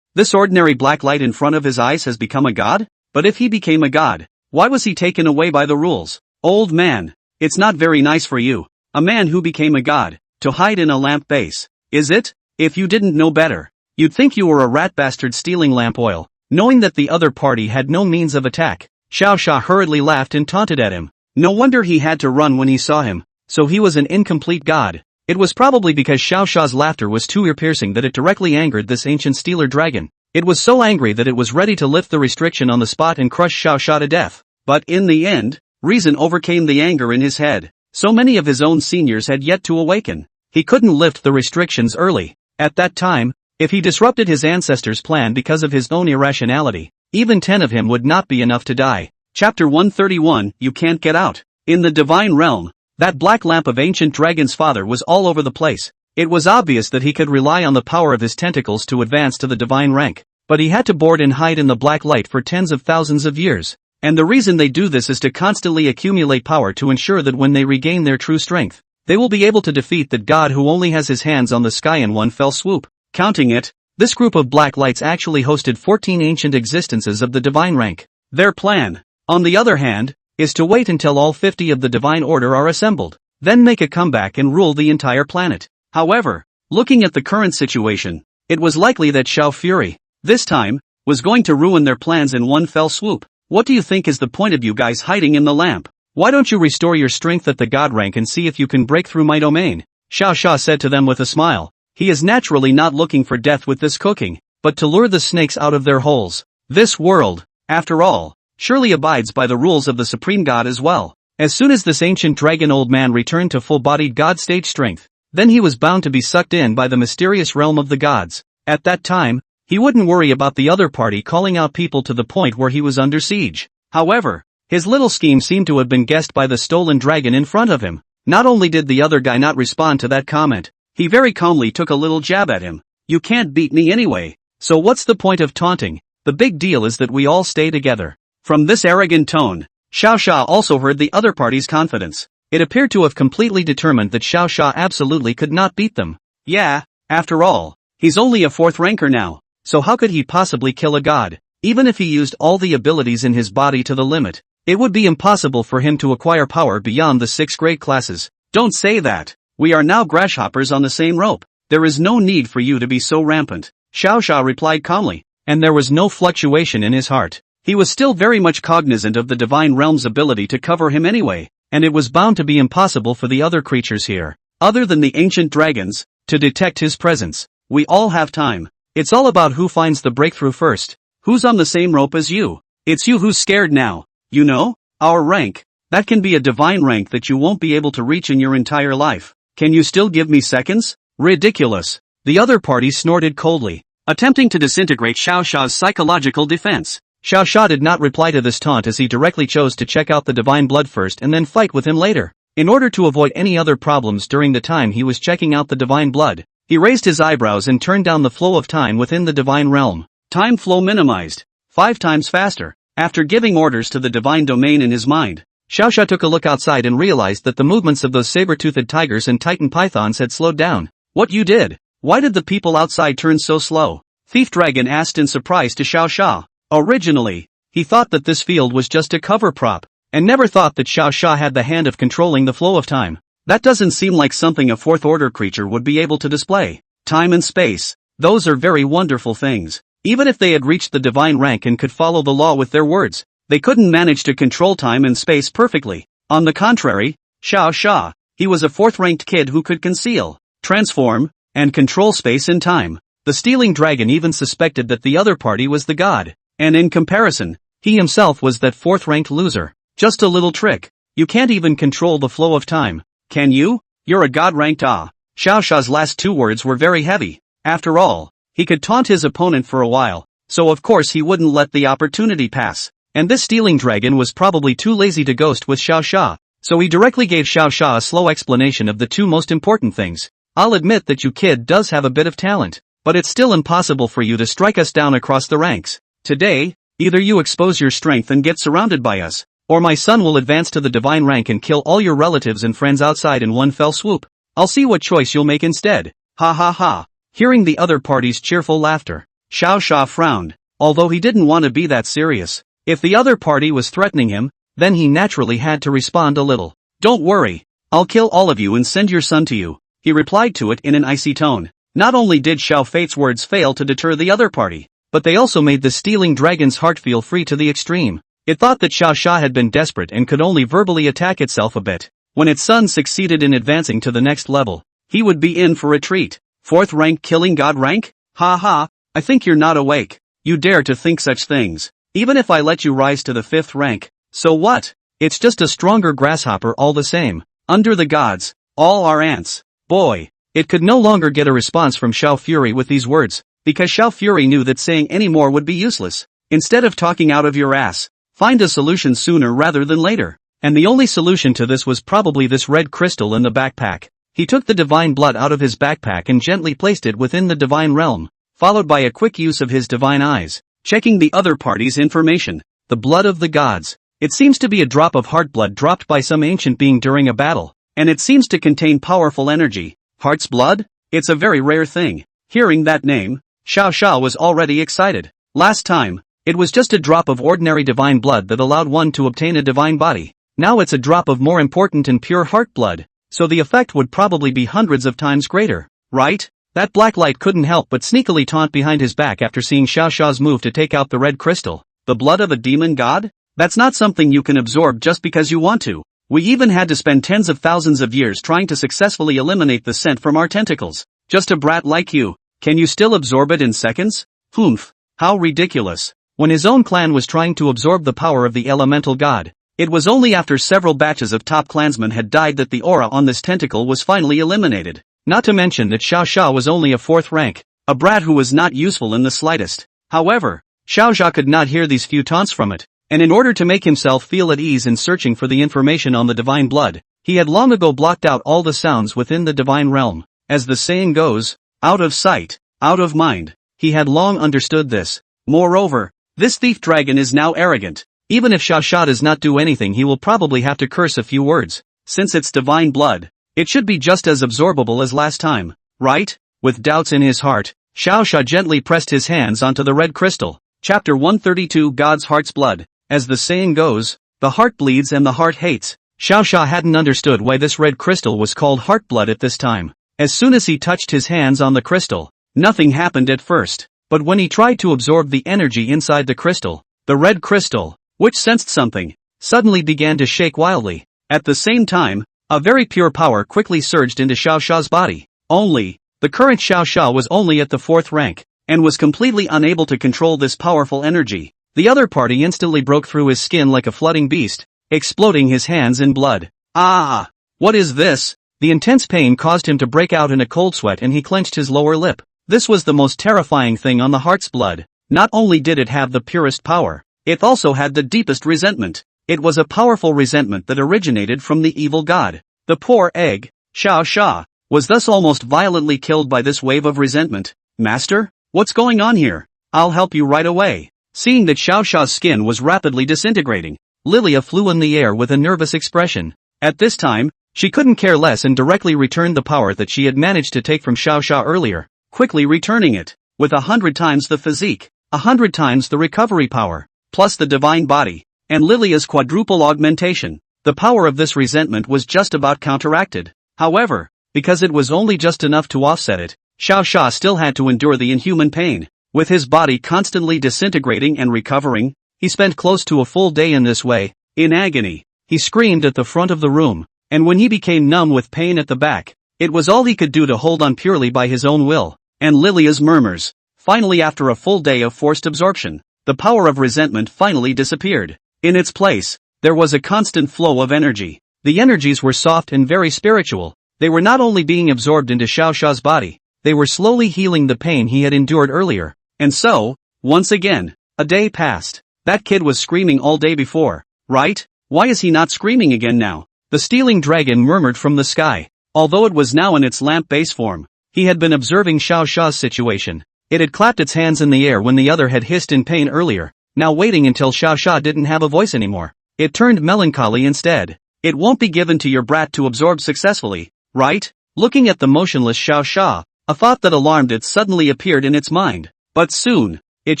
S1: This ordinary black light in front of his eyes has become a god? But if he became a god, why was he taken away by the rules? Old man, it's not very nice for you, a man who became a god, to hide in a lamp base, is it? If you didn't know better, you'd think you were a rat bastard stealing lamp oil. Knowing that the other party had no means of attack, Xiao Xia hurriedly laughed and taunted at him. No wonder he had to run when he saw him, so he was an incomplete god. It was probably because Xiao Xia's laughter was too ear-piercing that it directly angered this ancient stealer dragon. It was so angry that it was ready to lift the restriction on the spot and crush Xiao Xia to death. But in the end, reason overcame the anger in his head. So many of his own seniors had yet to awaken. He couldn't lift the restrictions early. At that time, if he disrupted his ancestors' plan because of his own irrationality, even 10 of him would not be enough to die. Chapter 131, You Can't Get Out. In the divine realm, that black lamp of ancient dragon's father was all over the place. It was obvious that he could rely on the power of his tentacles to advance to the divine rank, but he had to board and hide in the black light for tens of thousands of years. And the reason they do this is to constantly accumulate power to ensure that when they regain their true strength, they will be able to defeat that god who only has his hands on the sky in one fell swoop. Counting it, this group of black lights actually hosted 14 ancient existences of the divine rank. Their plan, on the other hand, is to wait until all 50 of the divine order are assembled, then make a comeback and rule the entire planet. However, looking at the current situation, it was likely that Xiao Fury, this time, was going to ruin their plans in one fell swoop. What do you think is the point of you guys hiding in the lamp? Why don't you restore your strength at the god rank and see if you can break through my domain? Xiao Xia said to them with a smile. He is naturally not looking for death with this cooking, but to lure the snakes out of their holes. This world, after all, surely abides by the rules of the supreme god as well. As soon as this ancient dragon old man returned to full-bodied god stage strength, then he was bound to be sucked in by the mysterious realm of the gods. At that time, he wouldn't worry about the other party calling out people to the point where he was under siege. However, his little scheme seemed to have been guessed by the stolen dragon in front of him. Not only did the other guy not respond to that comment, He very calmly took a little jab at him. You can't beat me anyway. So what's the point of taunting? The big deal is that we all stay together. From this arrogant tone, Xiao Sha also heard the other party's confidence. It appeared to have completely determined that Xiao Sha absolutely could not beat them. Yeah, after all, he's only a 4th ranker now, so how could he possibly kill a god? Even if he used all the abilities in his body to the limit, it would be impossible for him to acquire power beyond the 6th grade classes. Don't say that. We are now grasshoppers on the same rope. There is no need for you to be so rampant. Xiao Sha replied calmly, and there was no fluctuation in his heart. He was still very much cognizant of the divine realm's ability to cover him anyway, and it was bound to be impossible for the other creatures here, other than the ancient dragons, to detect his presence. We all have time. It's all about who finds the breakthrough first. Who's on the same rope as you? It's you who's scared now. You know, our rank. That can be a divine rank that you won't be able to reach in your entire life. Can you still give me seconds? Ridiculous. The other party snorted coldly, attempting to disintegrate Xiao Sha's psychological defense. Xiao Sha did not reply to this taunt as he directly chose to check out the divine blood first and then fight with him later. In order to avoid any other problems during the time he was checking out the divine blood, he raised his eyebrows and turned down the flow of time within the divine realm. Time flow minimized. 5 times faster. After giving orders to the divine domain in his mind, Xiao Sha took a look outside and realized that the movements of those saber-toothed tigers and titan pythons had slowed down. What you did? Why did the people outside turn so slow? Thief Dragon asked in surprise to Xiao Sha. Originally, he thought that this field was just a cover prop, and never thought that Xiao Sha had the hand of controlling the flow of time. That doesn't seem like something a 4th order creature would be able to display. Time and space. Those are very wonderful things. Even if they had reached the divine rank and could follow the law with their words, they couldn't manage to control time and space perfectly. On the contrary, Xiao Sha, he was a 4th-ranked kid who could conceal, transform, and control space and time. The stealing dragon even suspected that the other party was the god, and in comparison, he himself was that 4th-ranked loser. Just a little trick. You can't even control the flow of time. Can you? You're a god-ranked Xiao Sha's last 2 words were very heavy. After all, he could taunt his opponent for a while, so of course he wouldn't let the opportunity pass. And this stealing dragon was probably too lazy to ghost with Xiao Sha, so he directly gave Xiao Sha a slow explanation of the 2 most important things. I'll admit that you kid does have a bit of talent, but it's still impossible for you to strike us down across the ranks. Today, either you expose your strength and get surrounded by us, or my son will advance to the divine rank and kill all your relatives and friends outside in one fell swoop. I'll see what choice you'll make instead. Ha ha ha. Hearing the other party's cheerful laughter, Xiao Sha frowned, although he didn't want to be that serious. If the other party was threatening him, then he naturally had to respond a little. Don't worry, I'll kill all of you and send your son to you, he replied to it in an icy tone. Not only did Xiao Feit's words fail to deter the other party, but they also made the stealing dragon's heart feel free to the extreme. It thought that Xiao Sha had been desperate and could only verbally attack itself a bit. When its son succeeded in advancing to the next level, he would be in for a treat. 4th rank killing god rank? Ha ha, I think you're not awake. You dare to think such things. Even if I let you rise to the 5th rank, so what? It's just a stronger grasshopper all the same. Under the gods, all are ants. Boy, it could no longer get a response from Xiao Fury with these words, because Xiao Fury knew that saying any more would be useless. Instead of talking out of your ass, find a solution sooner rather than later. And the only solution to this was probably this red crystal in the backpack. He took the divine blood out of his backpack and gently placed it within the divine realm, followed by a quick use of his divine eyes, checking the other party's information. The blood of the gods. It seems to be a drop of heart blood dropped by some ancient being during a battle, and it seems to contain powerful energy. Heart's blood? It's a very rare thing. Hearing that name, Xiao Sha was already excited. Last time, it was just a drop of ordinary divine blood that allowed one to obtain a divine body. Now it's a drop of more important and pure heart blood, so the effect would probably be hundreds of times greater, right? That black light couldn't help but sneakily taunt behind his back after seeing Xiao Sha's move to take out the red crystal. The blood of a demon god? That's not something you can absorb just because you want to. We even had to spend tens of thousands of years trying to successfully eliminate the scent from our tentacles. Just a brat like you, can you still absorb it in seconds? Humph, how ridiculous. When his own clan was trying to absorb the power of the elemental god, it was only after several batches of top clansmen had died that the aura on this tentacle was finally eliminated. Not to mention that Xiao Sha was only a 4th rank, a brat who was not useful in the slightest. However, Xiao Sha could not hear these few taunts from it, and in order to make himself feel at ease in searching for the information on the divine blood, he had long ago blocked out all the sounds within the divine realm. As the saying goes, out of sight, out of mind. He had long understood this. Moreover, this thief dragon is now arrogant. Even if Xiao Xia does not do anything, he will probably have to curse a few words. Since it's divine blood, it should be just as absorbable as last time, right? With doubts in his heart, Xiao Xia gently pressed his hands onto the red crystal. Chapter 132 God's Heart's Blood. As the saying goes, the heart bleeds and the heart hates. Xiao Xia hadn't understood why this red crystal was called heart blood at this time. As soon as he touched his hands on the crystal, nothing happened at first. But when he tried to absorb the energy inside the crystal, the red crystal, which sensed something, suddenly began to shake wildly. At the same time, a very pure power quickly surged into Xiao Xia's body. Only, the current Xiao Xia was only at the 4th rank, and was completely unable to control this powerful energy. The other party instantly broke through his skin like a flooding beast, exploding his hands in blood. Ah! What is this? The intense pain caused him to break out in a cold sweat and he clenched his lower lip. This was the most terrifying thing on the heart's blood. Not only did it have the purest power, it also had the deepest resentment. It was a powerful resentment that originated from the evil god. The poor egg, Xiao Xia, was thus almost violently killed by this wave of resentment. Master, what's going on here? I'll help you right away. Seeing that Xiao Xia's skin was rapidly disintegrating, Lilia flew in the air with a nervous expression. At this time, she couldn't care less and directly returned the power that she had managed to take from Xiao Xia earlier, quickly returning it, with 100 times the physique, 100 times the recovery power, plus the divine body, and Lilia's quadruple augmentation. The power of this resentment was just about counteracted. However, because it was only just enough to offset it, Xiao Xia still had to endure the inhuman pain. With his body constantly disintegrating and recovering, he spent close to a full day in this way. In agony, he screamed at the front of the room, and when he became numb with pain at the back, it was all he could do to hold on purely by his own will, and Lilia's murmurs. Finally, after a full day of forced absorption, the power of resentment finally disappeared. In its place, there was a constant flow of energy. The energies were soft and very spiritual. They were not only being absorbed into Xiao Xia's body, they were slowly healing the pain he had endured earlier. And so, once again, a day passed. That kid was screaming all day before, right? Why is he not screaming again now? The stealing dragon murmured from the sky. Although it was now in its lamp base form, he had been observing Xiao Xia's situation. It had clapped its hands in the air when the other had hissed in pain earlier, now waiting until Xiao Xia didn't have a voice anymore. It turned melancholy instead. It won't be given to your brat to absorb successfully, right? Looking at the motionless Xiao Xia, a thought that alarmed it suddenly appeared in its mind. But soon, it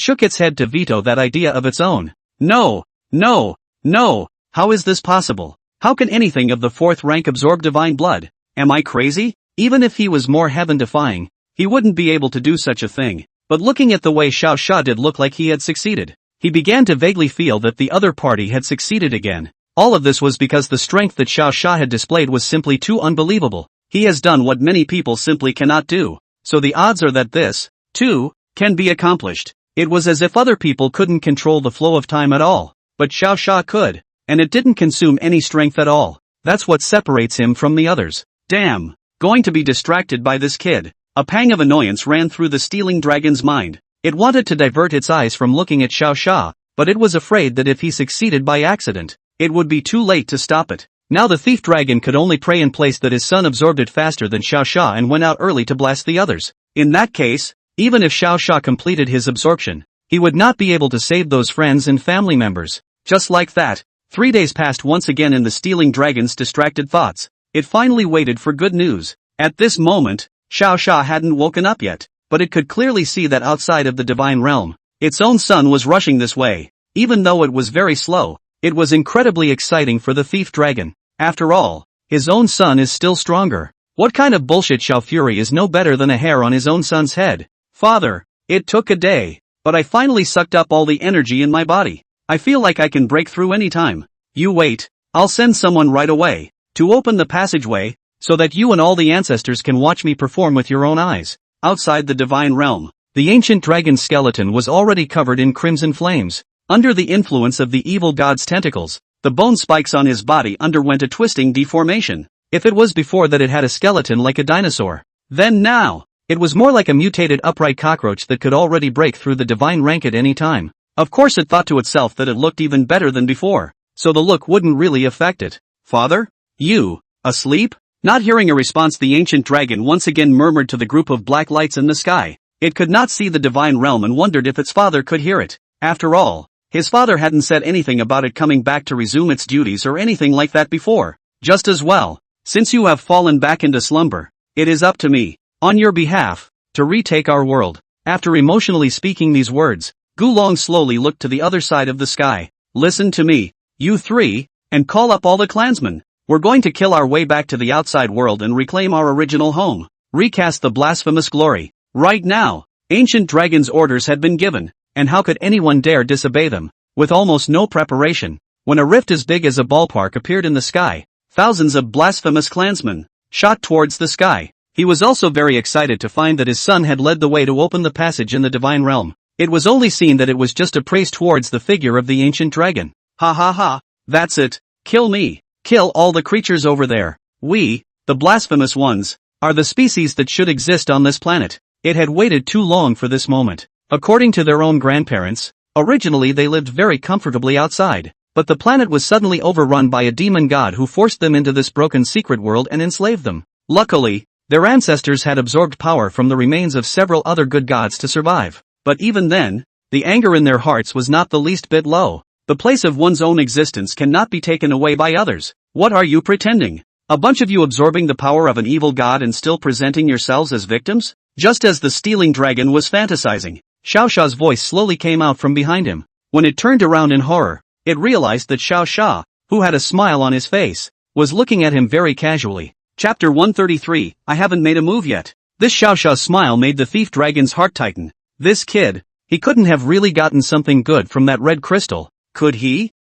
S1: shook its head to veto that idea of its own. No, no, no, how is this possible? How can anything of the 4th rank absorb divine blood? Am I crazy? Even if he was more heaven-defying, he wouldn't be able to do such a thing. But looking at the way Xiao Xia did look like he had succeeded, he began to vaguely feel that the other party had succeeded again. All of this was because the strength that Xiao Xia had displayed was simply too unbelievable. He has done what many people simply cannot do. So the odds are that this, too, can be accomplished. It was as if other people couldn't control the flow of time at all, but Xiao Xia could, and it didn't consume any strength at all. That's what separates him from the others. Damn, going to be distracted by this kid. A pang of annoyance ran through the stealing dragon's mind. It wanted to divert its eyes from looking at Xiao Xia, but it was afraid that if he succeeded by accident, it would be too late to stop it. Now the thief dragon could only pray in place that his son absorbed it faster than Xiao Xia and went out early to blast the others. In that case, even if Xiao Xia completed his absorption, he would not be able to save those friends and family members. Just like that, 3 days passed once again in the stealing dragon's distracted thoughts. It finally waited for good news. At this moment, Xiao Xia hadn't woken up yet, but it could clearly see that outside of the divine realm, its own son was rushing this way. Even though it was very slow, it was incredibly exciting for the thief dragon. After all, his own son is still stronger. What kind of bullshit? Xiao Fury is no better than a hair on his own son's head. Father, it took a day, but I finally sucked up all the energy in my body. I feel like I can break through any time. You wait, I'll send someone right away to open the passageway, so that you and all the ancestors can watch me perform with your own eyes. Outside the divine realm, the ancient dragon's skeleton was already covered in crimson flames. Under the influence of the evil god's tentacles, the bone spikes on his body underwent a twisting deformation. If it was before that it had a skeleton like a dinosaur, then now, it was more like a mutated upright cockroach that could already break through the divine rank at any time. Of course it thought to itself that it looked even better than before, so the look wouldn't really affect it. Father? You, asleep? Not hearing a response, the ancient dragon once again murmured to the group of black lights in the sky. It could not see the divine realm and wondered if its father could hear it. After all, his father hadn't said anything about it coming back to resume its duties or anything like that before. Just as well, since you have fallen back into slumber, it is up to me, on your behalf, to retake our world. After emotionally speaking these words, Gulong slowly looked to the other side of the sky. Listen to me, you three, and call up all the clansmen. We're going to kill our way back to the outside world and reclaim our original home. Recast the blasphemous glory. Right now. Ancient dragon's orders had been given, and how could anyone dare disobey them? With almost no preparation, when a rift as big as a ballpark appeared in the sky, thousands of blasphemous clansmen shot towards the sky. He was also very excited to find that his son had led the way to open the passage in the divine realm. It was only seen that it was just a praise towards the figure of the ancient dragon. Ha ha ha, that's it, kill me, kill all the creatures over there. We, the blasphemous ones, are the species that should exist on this planet. It had waited too long for this moment. According to their own grandparents, originally they lived very comfortably outside, but the planet was suddenly overrun by a demon god who forced them into this broken secret world and enslaved them. Luckily, their ancestors had absorbed power from the remains of several other good gods to survive. But even then, the anger in their hearts was not the least bit low. The place of one's own existence cannot be taken away by others. What are you pretending? A bunch of you absorbing the power of an evil god and still presenting yourselves as victims? Just as the stealing dragon was fantasizing, Xiao Sha's voice slowly came out from behind him. When it turned around in horror, it realized that Xiao Sha, who had a smile on his face, was looking at him very casually. Chapter 133, I haven't made a move yet. This Xiao Sha's smile made the thief dragon's heart tighten. This kid, he couldn't have really gotten something good from that red crystal, could he?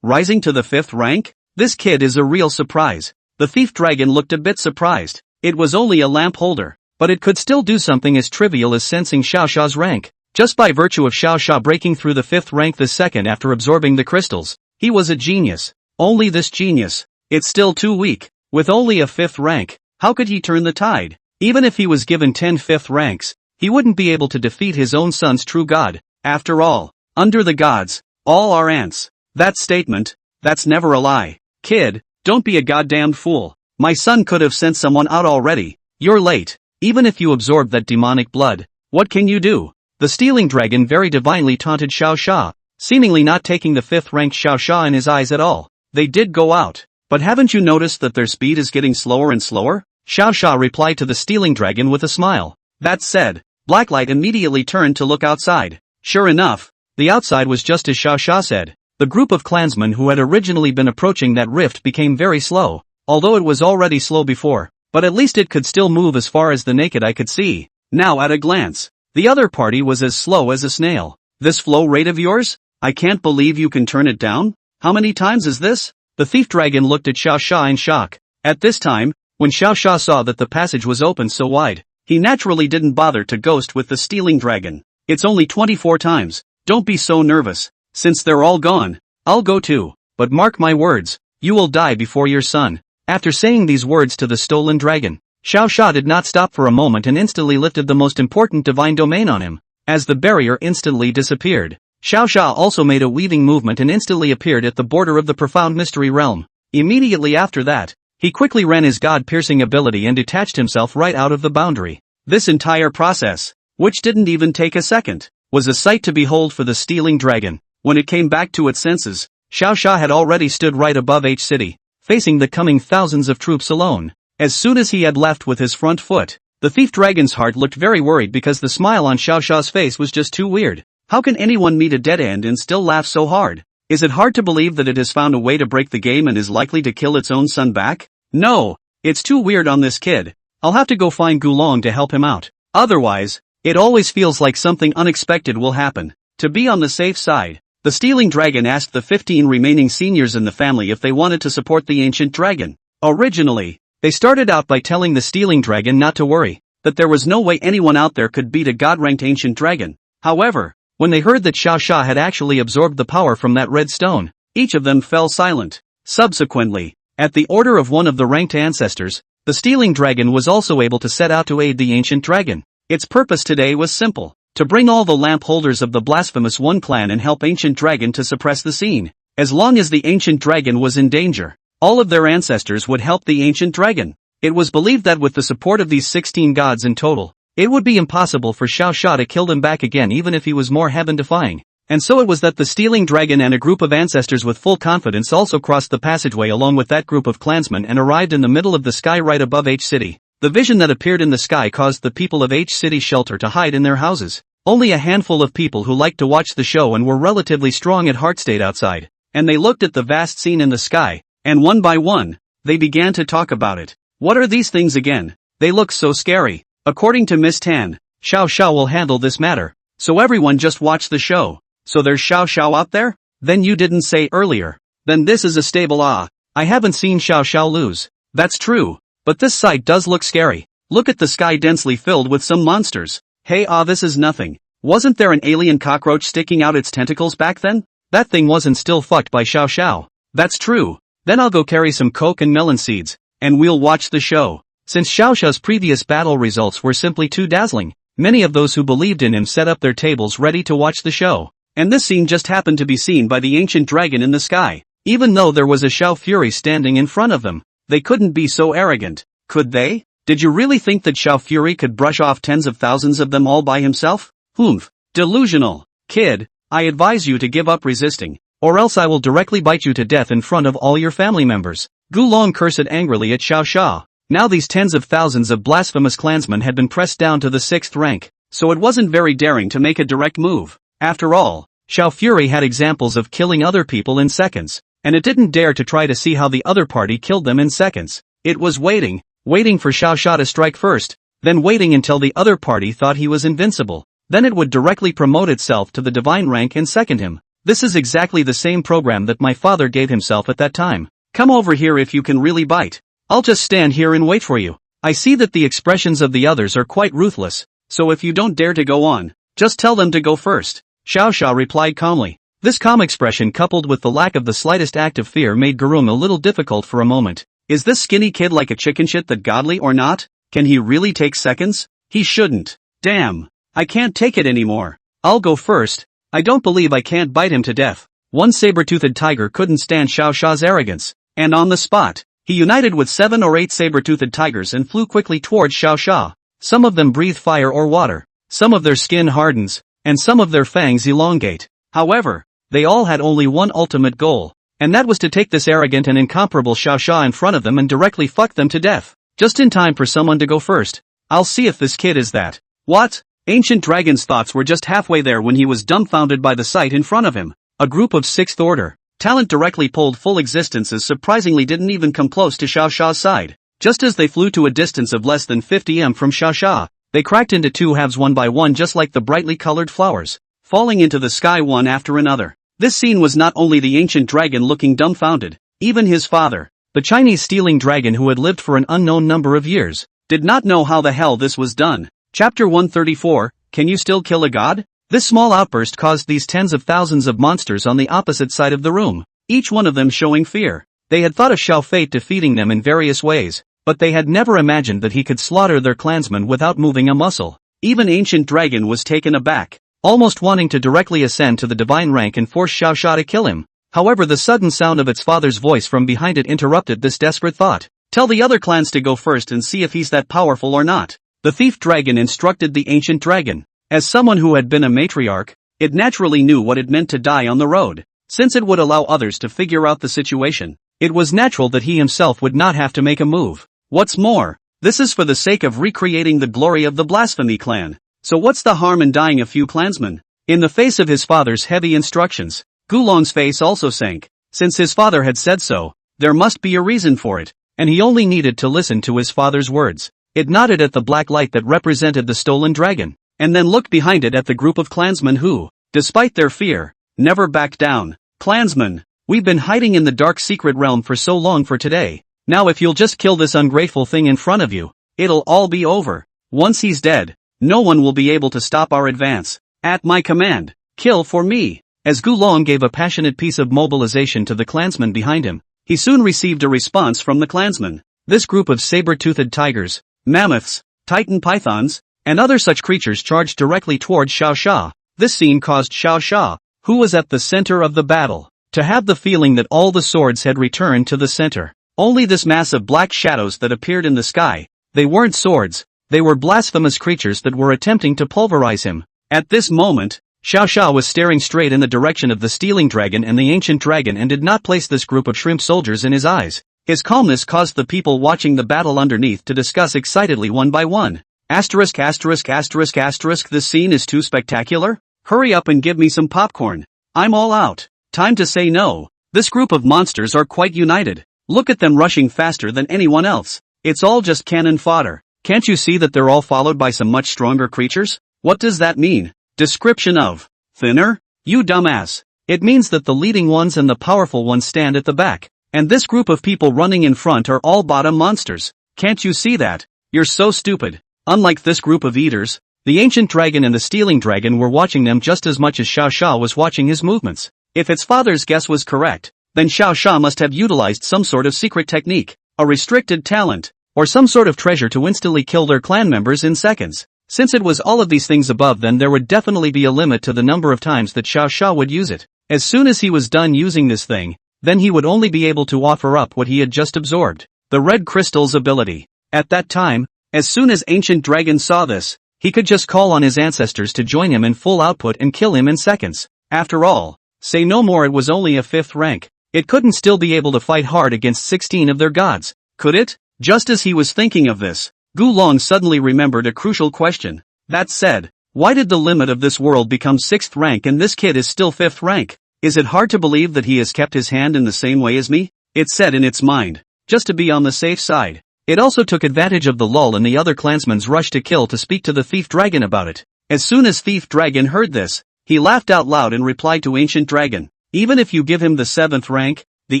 S1: Rising to the 5th rank? This kid is a real surprise. The thief dragon looked a bit surprised. It was only a lamp holder, but it could still do something as trivial as sensing Xiao Sha's rank. Just by virtue of Xiao Sha breaking through the 5th rank the second after absorbing the crystals, he was a genius. Only this genius. It's still too weak. With only a 5th rank, how could he turn the tide? Even if he was given 10 5th ranks, he wouldn't be able to defeat his own son's true god. After all, under the gods, all are ants. That statement, that's never a lie. Kid, don't be a goddamned fool. My son could have sent someone out already. You're late. Even if you absorb that demonic blood, what can you do? The stealing dragon very divinely taunted Xiao Sha, seemingly not taking the 5th rank Xiao Sha in his eyes at all. They did go out, but haven't you noticed that their speed is getting slower and slower? Xiao Sha replied to the stealing dragon with a smile. That said, Blacklight immediately turned to look outside. Sure enough, the outside was just as Xiao Sha said. The group of clansmen who had originally been approaching that rift became very slow, although it was already slow before. But at least it could still move as far as the naked eye could see. Now at a glance, the other party was as slow as a snail. This flow rate of yours? I can't believe you can turn it down? How many times is this? The thief dragon looked at Xiao Sha in shock. At this time, when Xiao Sha saw that the passage was open so wide, he naturally didn't bother to ghost with the stealing dragon. It's only 24 times. Don't be so nervous. Since they're all gone, I'll go too. But mark my words, you will die before your son. After saying these words to the stolen dragon, Xiao Sha did not stop for a moment and instantly lifted the most important divine domain on him. As the barrier instantly disappeared, Xiao Sha also made a weaving movement and instantly appeared at the border of the profound mystery realm. Immediately after that, he quickly ran his god-piercing ability and detached himself right out of the boundary. This entire process, which didn't even take a second, was a sight to behold for the stealing dragon. When it came back to its senses, Xiao Sha had already stood right above H City, facing the coming thousands of troops alone. As soon as he had left with his front foot, the thief dragon's heart looked very worried because the smile on Xiao Sha's face was just too weird. How can anyone meet a dead end and still laugh so hard? Is it hard to believe that it has found a way to break the game and is likely to kill its own son back? No, it's too weird on this kid. I'll have to go find Gulong to help him out. Otherwise, it always feels like something unexpected will happen. To be on the safe side, the stealing dragon asked the 15 remaining seniors in the family if they wanted to support the ancient dragon. Originally, they started out by telling the stealing dragon not to worry, that there was no way anyone out there could beat a god-ranked ancient dragon. However, when they heard that Xiao Sha had actually absorbed the power from that red stone, each of them fell silent. Subsequently, at the order of one of the ranked ancestors, the stealing dragon was also able to set out to aid the ancient dragon. Its purpose today was simple: to bring all the lamp holders of the blasphemous one clan and help ancient dragon to suppress the scene. As long as the ancient dragon was in danger, All of their ancestors would help the ancient dragon. It was believed that with the support of these 16 gods in total, it would be impossible for Xiao Xia to kill them back again even if he was more heaven-defying. And so it was that the stealing dragon and a group of ancestors with full confidence also crossed the passageway along with that group of clansmen and arrived in the middle of the sky right above H City. The vision that appeared in the sky caused the people of H City shelter to hide in their houses. Only a handful of people who liked to watch the show and were relatively strong at heart stayed outside, and they looked at the vast scene in the sky, and one by one, they began to talk about it. What are these things again? They look so scary. According to Miss Tan, Xiao Xiao will handle this matter. So everyone just watch the show. So there's Xiao Xiao up there? Then you didn't say earlier. Then this is a stable I haven't seen Xiao Xiao lose. That's true. But this sight does look scary. Look at the sky densely filled with some monsters. Hey this is nothing. Wasn't there an alien cockroach sticking out its tentacles back then? That thing wasn't still fucked by Xiao Xiao. That's true. Then I'll go carry some coke and melon seeds, and we'll watch the show. Since Xiao Xiao's previous battle results were simply too dazzling, many of those who believed in him set up their tables ready to watch the show. And this scene just happened to be seen by the ancient dragon in the sky. Even though there was a Xiao Fury standing in front of them, they couldn't be so arrogant, could they? Did you really think that Xiao Fury could brush off tens of thousands of them all by himself? Humph. Delusional. Kid, I advise you to give up resisting, or else I will directly bite you to death in front of all your family members. Gulong cursed angrily at Xiao Xia. Now these tens of thousands of blasphemous clansmen had been pressed down to the 6th rank, so it wasn't very daring to make a direct move. After all, Xiao Fury had examples of killing other people in seconds, and it didn't dare to try to see how the other party killed them in seconds. It was waiting for Xiao Xia to strike first, then waiting until the other party thought he was invincible. Then it would directly promote itself to the divine rank and second him. This is exactly the same program that my father gave himself at that time. Come over here if you can really bite. I'll just stand here and wait for you. I see that the expressions of the others are quite ruthless, so if you don't dare to go on, just tell them to go first. Xiao Xia replied calmly. This calm expression coupled with the lack of the slightest act of fear made Gurung a little difficult for a moment. Is this skinny kid like a chicken shit that godly or not? Can he really take seconds? He shouldn't. Damn. I can't take it anymore. I'll go first. I don't believe I can't bite him to death. One saber-toothed tiger couldn't stand Xiao Xia's arrogance, and on the spot, he united with 7 or 8 saber-toothed tigers and flew quickly towards Xiao Xia. Some of them breathe fire or water, some of their skin hardens, and some of their fangs elongate. However, they all had only one ultimate goal, and that was to take this arrogant and incomparable Xiao Xia in front of them and directly fuck them to death. Just in time for someone to go first. I'll see if this kid is that. What? Ancient Dragon's thoughts were just halfway there when he was dumbfounded by the sight in front of him. A group of 6th order talent directly pulled full existences surprisingly didn't even come close to Xiao Xia's side. Just as they flew to a distance of less than 50 m from Xiao Xia, they cracked into two halves one by one just like the brightly colored flowers, falling into the sky one after another. This scene was not only the ancient dragon looking dumbfounded, even his father, the Chinese stealing dragon who had lived for an unknown number of years, did not know how the hell this was done. Chapter 134, Can You Still Kill a God? This small outburst caused these tens of thousands of monsters on the opposite side of the room, each one of them showing fear. They had thought of Xiao Fate defeating them in various ways, but they had never imagined that he could slaughter their clansmen without moving a muscle. Even Ancient Dragon was taken aback, almost wanting to directly ascend to the divine rank and force Xiao Xia to kill him. However, the sudden sound of its father's voice from behind it interrupted this desperate thought. Tell the other clans to go first and see if he's that powerful or not. The thief dragon instructed the ancient dragon. As someone who had been a matriarch, it naturally knew what it meant to die on the road. Since it would allow others to figure out the situation, it was natural that he himself would not have to make a move. What's more, this is for the sake of recreating the glory of the blasphemy clan. So what's the harm in dying a few clansmen? In the face of his father's heavy instructions, Gulong's face also sank. Since his father had said so, there must be a reason for it, and he only needed to listen to his father's words. It nodded at the black light that represented the stolen dragon, and then looked behind it at the group of clansmen who, despite their fear, never backed down. Clansmen, we've been hiding in the dark secret realm for so long for today. Now if you'll just kill this ungrateful thing in front of you, it'll all be over. Once he's dead, no one will be able to stop our advance. At my command, kill for me. As Gulong gave a passionate piece of mobilization to the clansmen behind him, he soon received a response from the clansmen. This group of saber-toothed tigers, mammoths, titan pythons, and other such creatures charged directly towards Xiao Xia. This scene caused Xiao Xia, who was at the center of the battle, to have the feeling that all the swords had returned to the center. Only this mass of black shadows that appeared in the sky. They weren't swords, they were blasphemous creatures that were attempting to pulverize him. At this moment, Xiao Xia was staring straight in the direction of the stealing dragon and the ancient dragon and did not place this group of shrimp soldiers in his eyes. His calmness caused the people watching the battle underneath to discuss excitedly one by one. Asterisk asterisk asterisk asterisk, this scene is too spectacular? Hurry up and give me some popcorn. I'm all out. Time to say no. This group of monsters are quite united. Look at them rushing faster than anyone else. It's all just cannon fodder. Can't you see that they're all followed by some much stronger creatures? What does that mean? Description of thinner? You dumbass. It means that the leading ones and the powerful ones stand at the back. And this group of people running in front are all bottom monsters. Can't you see that? You're so stupid. Unlike this group of eaters, the ancient dragon and the stealing dragon were watching them just as much as Xiao Xia was watching his movements. If its father's guess was correct, then Xiao Xia must have utilized some sort of secret technique, a restricted talent, or some sort of treasure to instantly kill their clan members in seconds. Since it was all of these things above, then there would definitely be a limit to the number of times that Xiao Xia would use it. As soon as he was done using this thing, then he would only be able to offer up what he had just absorbed, the red crystal's ability. At that time, as soon as ancient dragon saw this, he could just call on his ancestors to join him in full output and kill him in seconds. After all, say no more, it was only a 5th rank. It couldn't still be able to fight hard against 16 of their gods, could it? Just as he was thinking of this, Gulong suddenly remembered a crucial question. That said, why did the limit of this world become 6th rank and this kid is still 5th rank? Is it hard to believe that he has kept his hand in the same way as me? It said in its mind, just to be on the safe side. It also took advantage of the lull in the other clansman's rush to kill to speak to the thief dragon about it. As soon as thief dragon heard this, he laughed out loud and replied to ancient dragon, even if you give him the 7th rank, the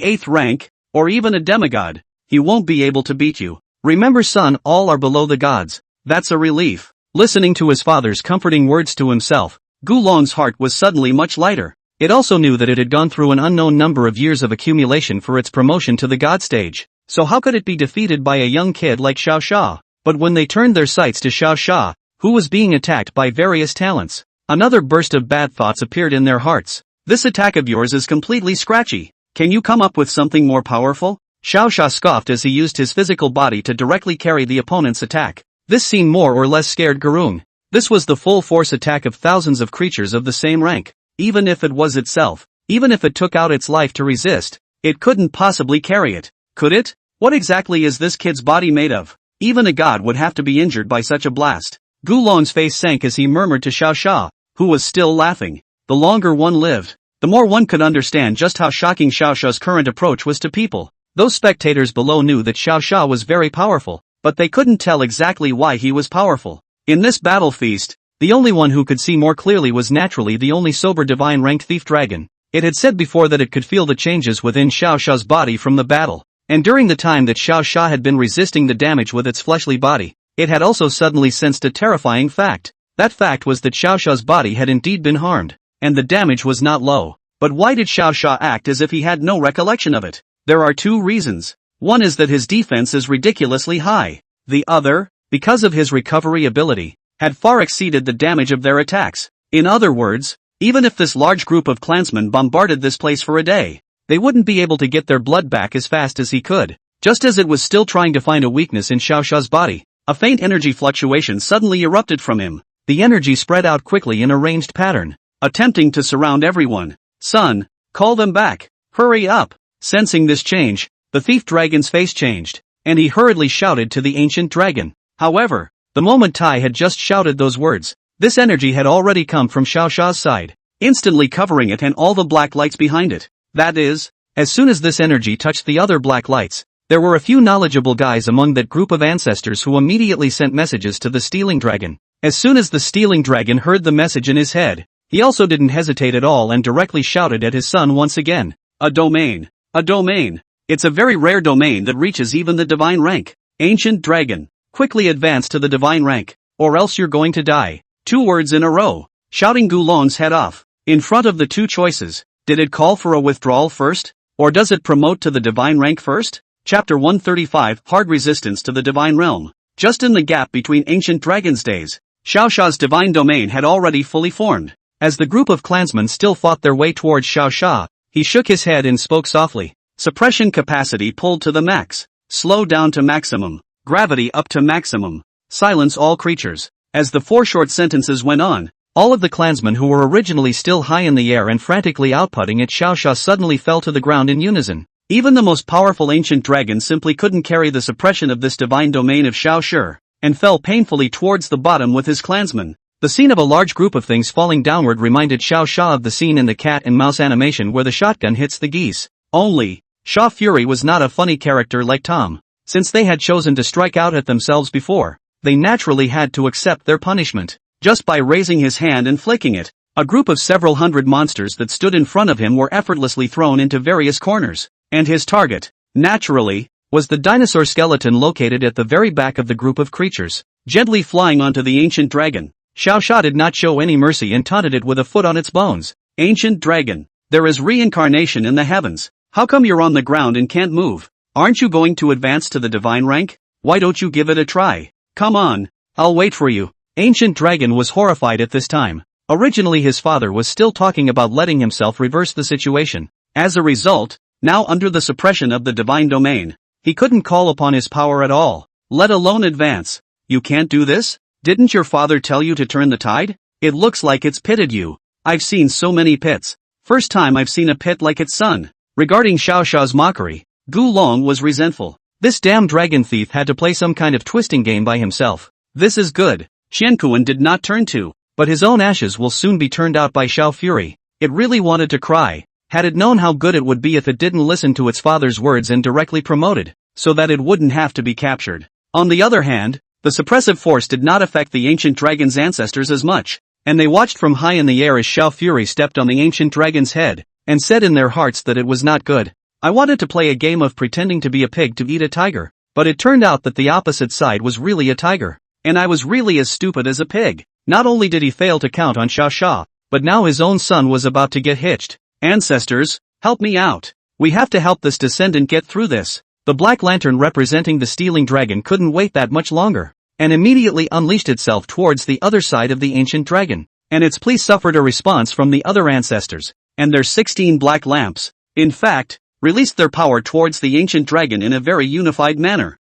S1: 8th rank, or even a demigod, he won't be able to beat you. Remember son, all are below the gods. That's a relief. Listening to his father's comforting words to himself, Gulong's heart was suddenly much lighter. It also knew that it had gone through an unknown number of years of accumulation for its promotion to the god stage. So how could it be defeated by a young kid like Xiao Xia? But when they turned their sights to Xiao Xia, who was being attacked by various talents, another burst of bad thoughts appeared in their hearts. This attack of yours is completely scratchy. Can you come up with something more powerful? Xiao Xia scoffed as he used his physical body to directly carry the opponent's attack. This scene more or less scared Gurung. This was the full force attack of thousands of creatures of the same rank. Even if it was itself, even if it took out its life to resist, it couldn't possibly carry it. Could it? What exactly is this kid's body made of? Even a god would have to be injured by such a blast. Gulong's face sank as he murmured to Xiao Xia, who was still laughing. The longer one lived, the more one could understand just how shocking Xiao Xia's current approach was to people. Those spectators below knew that Xiao Xia was very powerful, but they couldn't tell exactly why he was powerful. In this battle feast, the only one who could see more clearly was naturally the only sober divine ranked thief dragon. It had said before that it could feel the changes within Xiao Xia's body from the battle. And during the time that Xiao Xia had been resisting the damage with its fleshly body, it had also suddenly sensed a terrifying fact. That fact was that Xiao Xia's body had indeed been harmed, and the damage was not low. But why did Xiao Xia act as if he had no recollection of it? There are two reasons. One is that his defense is ridiculously high. The other, because of his recovery ability, had far exceeded the damage of their attacks. In other words, even if this large group of clansmen bombarded this place for a day, they wouldn't be able to get their blood back as fast as he could. Just as it was still trying to find a weakness in Xiao Xia's body, a faint energy fluctuation suddenly erupted from him. The energy spread out quickly in a ranged pattern, attempting to surround everyone. Son, call them back. Hurry up. Sensing this change, the thief dragon's face changed, and he hurriedly shouted to the ancient dragon. However, the moment Tai had just shouted those words, this energy had already come from Xiao Xia's side, instantly covering it and all the black lights behind it. That is, as soon as this energy touched the other black lights, there were a few knowledgeable guys among that group of ancestors who immediately sent messages to the stealing dragon. As soon as the stealing dragon heard the message in his head, he also didn't hesitate at all and directly shouted at his son once again. A domain. A domain. It's a very rare domain that reaches even the divine rank. Ancient dragon, quickly advance to the divine rank, or else you're going to die. 2 words in a row, shouting Gulong's head off. In front of the two choices, did it call for a withdrawal first, or does it promote to the divine rank first? Chapter 135, Hard Resistance to the Divine Realm. Just in the gap between ancient dragon's days, Xiao Xia's divine domain had already fully formed. As the group of clansmen still fought their way towards Xiao Xia, He shook his head and spoke softly. Suppression capacity pulled to the max. Slow down to maximum. Gravity up to maximum. Silence all creatures. As the 4 short sentences went on, all of the clansmen who were originally still high in the air and frantically outputting at Xiao suddenly fell to the ground in unison. Even the most powerful ancient dragon simply couldn't carry the suppression of this divine domain of Xiao, and fell painfully towards the bottom with his clansmen. The scene of a large group of things falling downward reminded Xiao of the scene in the cat and mouse animation where the shotgun hits the geese. Only, Xiao Fury was not a funny character like Tom. Since they had chosen to strike out at themselves before, they naturally had to accept their punishment. Just by raising his hand and flicking it, a group of several hundred monsters that stood in front of him were effortlessly thrown into various corners. And his target, naturally, was the dinosaur skeleton located at the very back of the group of creatures. Gently flying onto the ancient dragon, Xiao did not show any mercy and taunted it with a foot on its bones. Ancient dragon, there is reincarnation in the heavens. How come you're on the ground and can't move? Aren't you going to advance to the divine rank? Why don't you give it a try? Come on, I'll wait for you. Ancient Dragon was horrified at this time. Originally his father was still talking about letting himself reverse the situation. As a result, now under the suppression of the divine domain, he couldn't call upon his power at all, let alone advance. You can't do this? Didn't your father tell you to turn the tide? It looks like it's pitted you. I've seen so many pits. First time I've seen a pit like its son. Regarding Xiao's mockery, Gu Long was resentful. This damn dragon thief had to play some kind of twisting game by himself. This is good. Xiankuan did not turn to, but his own ashes will soon be turned out by Xiao Fury. It really wanted to cry. Had it known how good it would be if it didn't listen to its father's words and directly promoted, so that it wouldn't have to be captured. On the other hand, the suppressive force did not affect the ancient dragon's ancestors as much, and they watched from high in the air as Xiao Fury stepped on the ancient dragon's head, and said in their hearts that it was not good. I wanted to play a game of pretending to be a pig to eat a tiger, but it turned out that the opposite side was really a tiger. And I was really as stupid as a pig. Not only did he fail to count on Xiao, but now his own son was about to get hitched. Ancestors, help me out. We have to help this descendant get through this. The black lantern representing the stealing dragon couldn't wait that much longer, and immediately unleashed itself towards the other side of the ancient dragon. And its plea suffered a response from the other ancestors, and their 16 black lamps, in fact, released their power towards the ancient dragon in a very unified manner.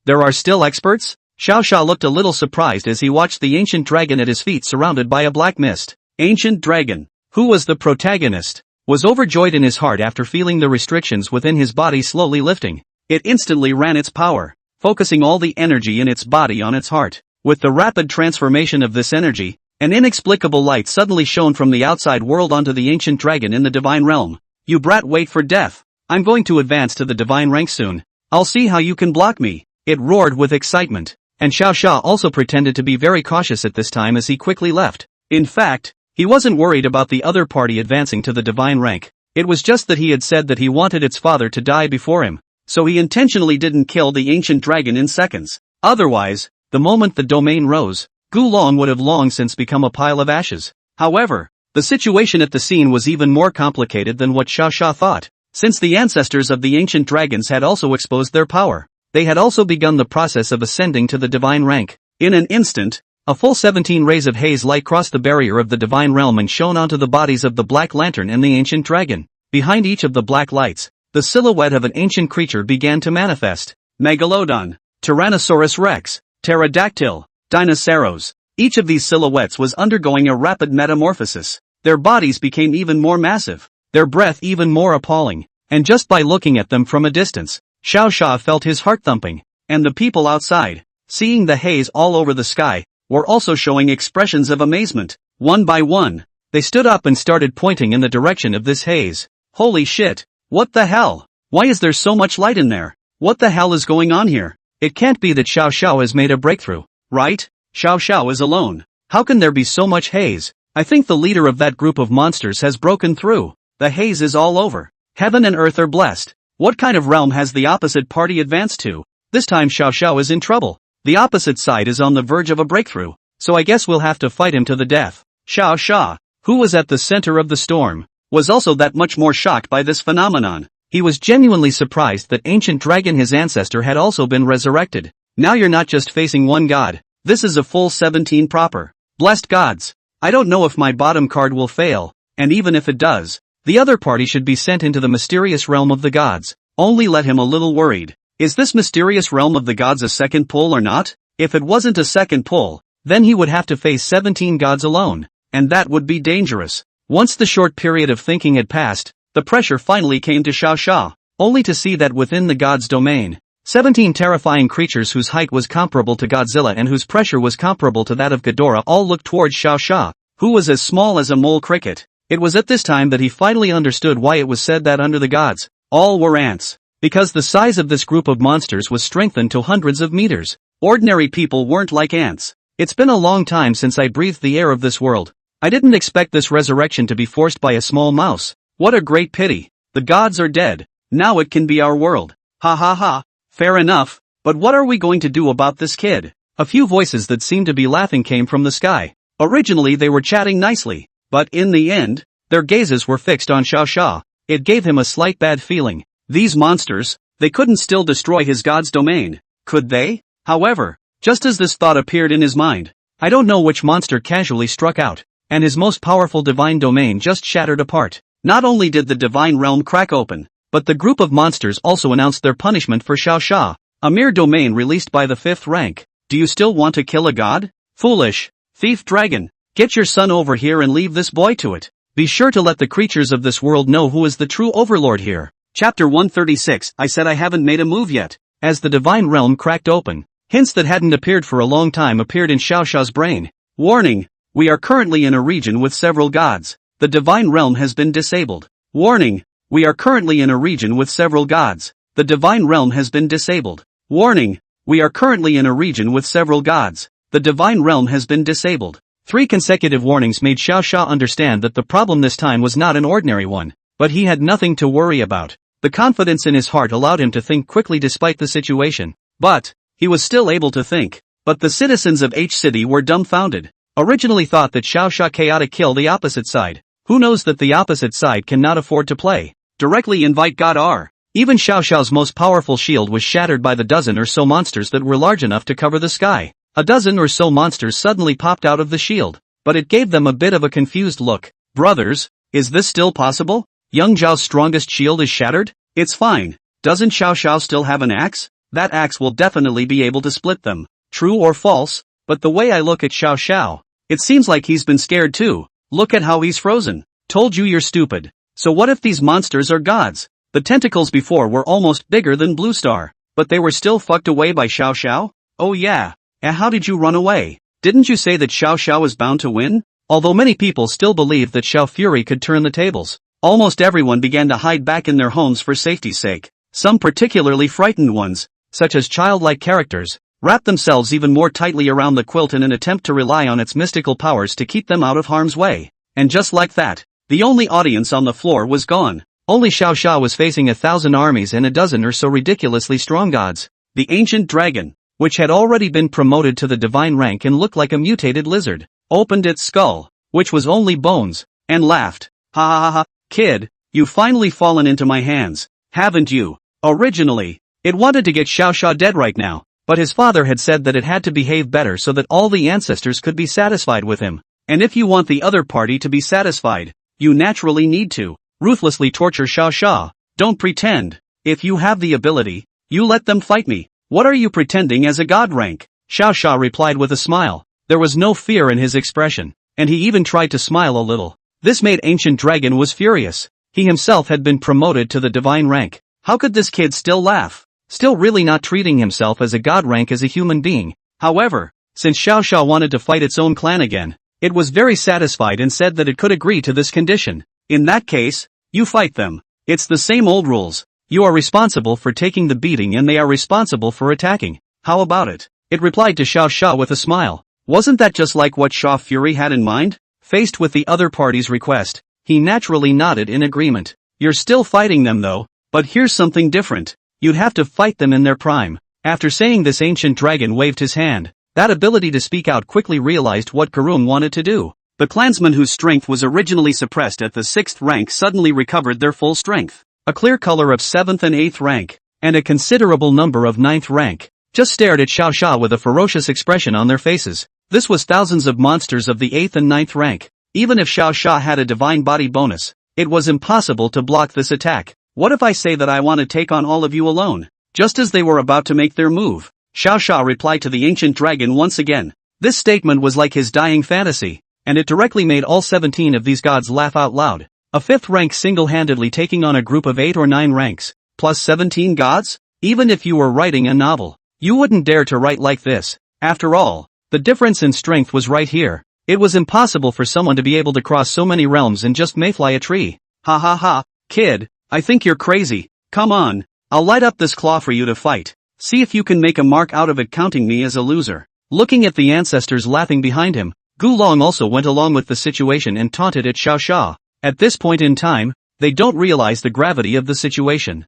S1: There are still experts? Xiao looked a little surprised as he watched the ancient dragon at his feet surrounded by a black mist. Ancient dragon, who was the protagonist, was overjoyed in his heart after feeling the restrictions within his body slowly lifting. It instantly ran its power, focusing all the energy in its body on its heart. With the rapid transformation of this energy, an inexplicable light suddenly shone from the outside world onto the ancient dragon in the divine realm. You brat, wait for death. I'm going to advance to the divine rank soon. I'll see how you can block me. It roared with excitement. And Xiao also pretended to be very cautious at this time as he quickly left. In fact, he wasn't worried about the other party advancing to the divine rank. It was just that he had said that he wanted its father to die before him, so he intentionally didn't kill the ancient dragon in seconds. Otherwise, the moment the domain rose, Gu Long would have long since become a pile of ashes. However, the situation at the scene was even more complicated than what Xiao thought. Since the ancestors of the ancient dragons had also exposed their power, they had also begun the process of ascending to the divine rank. In an instant, a full 17 rays of haze light crossed the barrier of the divine realm and shone onto the bodies of the black lantern and the ancient dragon. Behind each of the black lights, the silhouette of an ancient creature began to manifest. Megalodon, Tyrannosaurus Rex, Pterodactyl, Dinoceros. Each of these silhouettes was undergoing a rapid metamorphosis. Their bodies became even more massive, their breath even more appalling, and just by looking at them from a distance, Xiao felt his heart thumping, and the people outside, seeing the haze all over the sky, were also showing expressions of amazement. One by one, they stood up and started pointing in the direction of this haze. Holy shit, what the hell? Why is there so much light in there? What the hell is going on here? It can't be that Xiao has made a breakthrough, right? Xiao is alone. How can there be so much haze? I think the leader of that group of monsters has broken through. The haze is all over. Heaven and earth are blessed. What kind of realm has the opposite party advanced to? This time Xiao is in trouble. The opposite side is on the verge of a breakthrough, so I guess we'll have to fight him to the death. Xiao, who was at the center of the storm, was also that much more shocked by this phenomenon. He was genuinely surprised that ancient dragon his ancestor had also been resurrected. Now you're not just facing one god, this is a full 17 proper. Blessed gods. I don't know if my bottom card will fail, and even if it does, The other party should be sent into the mysterious realm of the gods. Only let him a little worried. Is this mysterious realm of the gods a second pull or not? If it wasn't a second pull, then he would have to face 17 gods alone, and that would be dangerous. Once the short period of thinking had passed, the pressure finally came to Xiao Xia, only to see that within the gods' domain, 17 terrifying creatures whose height was comparable to Godzilla and whose pressure was comparable to that of Ghidorah all looked towards Xiao Xia, who was as small as a mole cricket. It was at this time that he finally understood why it was said that under the gods, all were ants. Because the size of this group of monsters was strengthened to hundreds of meters. Ordinary people weren't like ants. It's been a long time since I breathed the air of this world. I didn't expect this resurrection to be forced by a small mouse. What a great pity. The gods are dead. Now it can be our world. Ha ha ha. Fair enough, but what are we going to do about this kid? A few voices that seemed to be laughing came from the sky. Originally they were chatting nicely, but in the end, their gazes were fixed on Xiao Xia. It gave him a slight bad feeling. These monsters, they couldn't still destroy his god's domain, could they? However, just as this thought appeared in his mind, I don't know which monster casually struck out, and his most powerful divine domain just shattered apart. Not only did the divine realm crack open, but the group of monsters also announced their punishment for Xiao Xia, a mere domain released by the 5th rank. Do you still want to kill a god? Foolish, thief dragon, get your son over here and leave this boy to it. Be sure to let the creatures of this world know who is the true overlord here. Chapter 136, I said I haven't made a move yet. As the divine realm cracked open, hints that hadn't appeared for a long time appeared in Xiao Xia's brain. Warning, we are currently in a region with several gods. The divine realm has been disabled. Warning, we are currently in a region with several gods. The divine realm has been disabled. Warning, we are currently in a region with several gods. The divine realm has been disabled. 3 consecutive warnings made Xiao Xia understand that the problem this time was not an ordinary one, but he had nothing to worry about. The confidence in his heart allowed him to think quickly despite the situation. But he was still able to think. But the citizens of H City were dumbfounded. Originally thought that Xiao Xia chaotic kill the opposite side. Who knows that the opposite side cannot afford to play? Directly invite God R. Even Xiao Xiao's most powerful shield was shattered by the dozen or so monsters that were large enough to cover the sky. A dozen or so monsters suddenly popped out of the shield, but it gave them a bit of a confused look. Brothers, is this still possible? Young Zhao's strongest shield is shattered? It's fine. Doesn't Xiao Xiao still have an axe? That axe will definitely be able to split them. True or false? But the way I look at Xiao Xiao, it seems like he's been scared too. Look at how he's frozen. Told you you're stupid. So what if these monsters are gods? The tentacles before were almost bigger than Blue Star, but they were still fucked away by Xiao Xiao? Oh yeah. How did you run away? Didn't you say that Xiao Xiao was bound to win? Although many people still believed that Xiao Fury could turn the tables, almost everyone began to hide back in their homes for safety's sake. Some particularly frightened ones, such as childlike characters, wrapped themselves even more tightly around the quilt in an attempt to rely on its mystical powers to keep them out of harm's way. And just like that, the only audience on the floor was gone. Only Xiao Xia was facing 1,000 armies and a dozen or so ridiculously strong gods. The ancient dragon, which had already been promoted to the divine rank and looked like a mutated lizard, opened its skull, which was only bones, and laughed. Ha ha ha ha, kid, you've finally fallen into my hands, haven't you? Originally, it wanted to get Xiao Xia dead right now, but his father had said that it had to behave better so that all the ancestors could be satisfied with him. And if you want the other party to be satisfied, you naturally need to ruthlessly torture Xiao Xia. Don't pretend. If you have the ability, you let them fight me. What are you pretending as a god rank? Xiao Xia replied with a smile. There was no fear in his expression, and he even tried to smile a little. This made Ancient Dragon was furious. He himself had been promoted to the divine rank. How could this kid still laugh? Still really not treating himself as a god rank as a human being. However, since Xiao Xia wanted to fight its own clan again, it was very satisfied and said that it could agree to this condition. In that case, you fight them. It's the same old rules. You are responsible for taking the beating and they are responsible for attacking. How about it? It replied to Xiao Xia with a smile. Wasn't that just like what Xiao Fury had in mind? Faced with the other party's request, he naturally nodded in agreement. You're still fighting them though, but here's something different. You'd have to fight them in their prime. After saying this, Ancient Dragon waved his hand. That ability to speak out quickly realized what Karun wanted to do. The clansmen whose strength was originally suppressed at the 6th rank suddenly recovered their full strength. A clear color of 7th and 8th rank, and a considerable number of 9th rank, just stared at Xiao Xia with a ferocious expression on their faces. This was thousands of monsters of the 8th and 9th rank. Even if Xiao Xia had a divine body bonus, It was impossible to block this attack. What if I say that I want to take on all of you alone? Just as they were about to make their move, Xiao Sha replied to the ancient dragon once again. This statement was like his dying fantasy, and it directly made all 17 of these gods laugh out loud. A 5th rank single-handedly taking on a group of 8 or 9 ranks, plus 17 gods? Even if you were writing a novel, you wouldn't dare to write like this. After all, the difference in strength was right here. It was impossible for someone to be able to cross so many realms and just mayfly a tree. Ha ha ha, kid, I think you're crazy. Come on, I'll light up this claw for you to fight. See if you can make a mark out of it, counting me as a loser. Looking at the ancestors laughing behind him, Gulong also went along with the situation and taunted at Xiao Sha. At this point in time, they don't realize the gravity of the situation.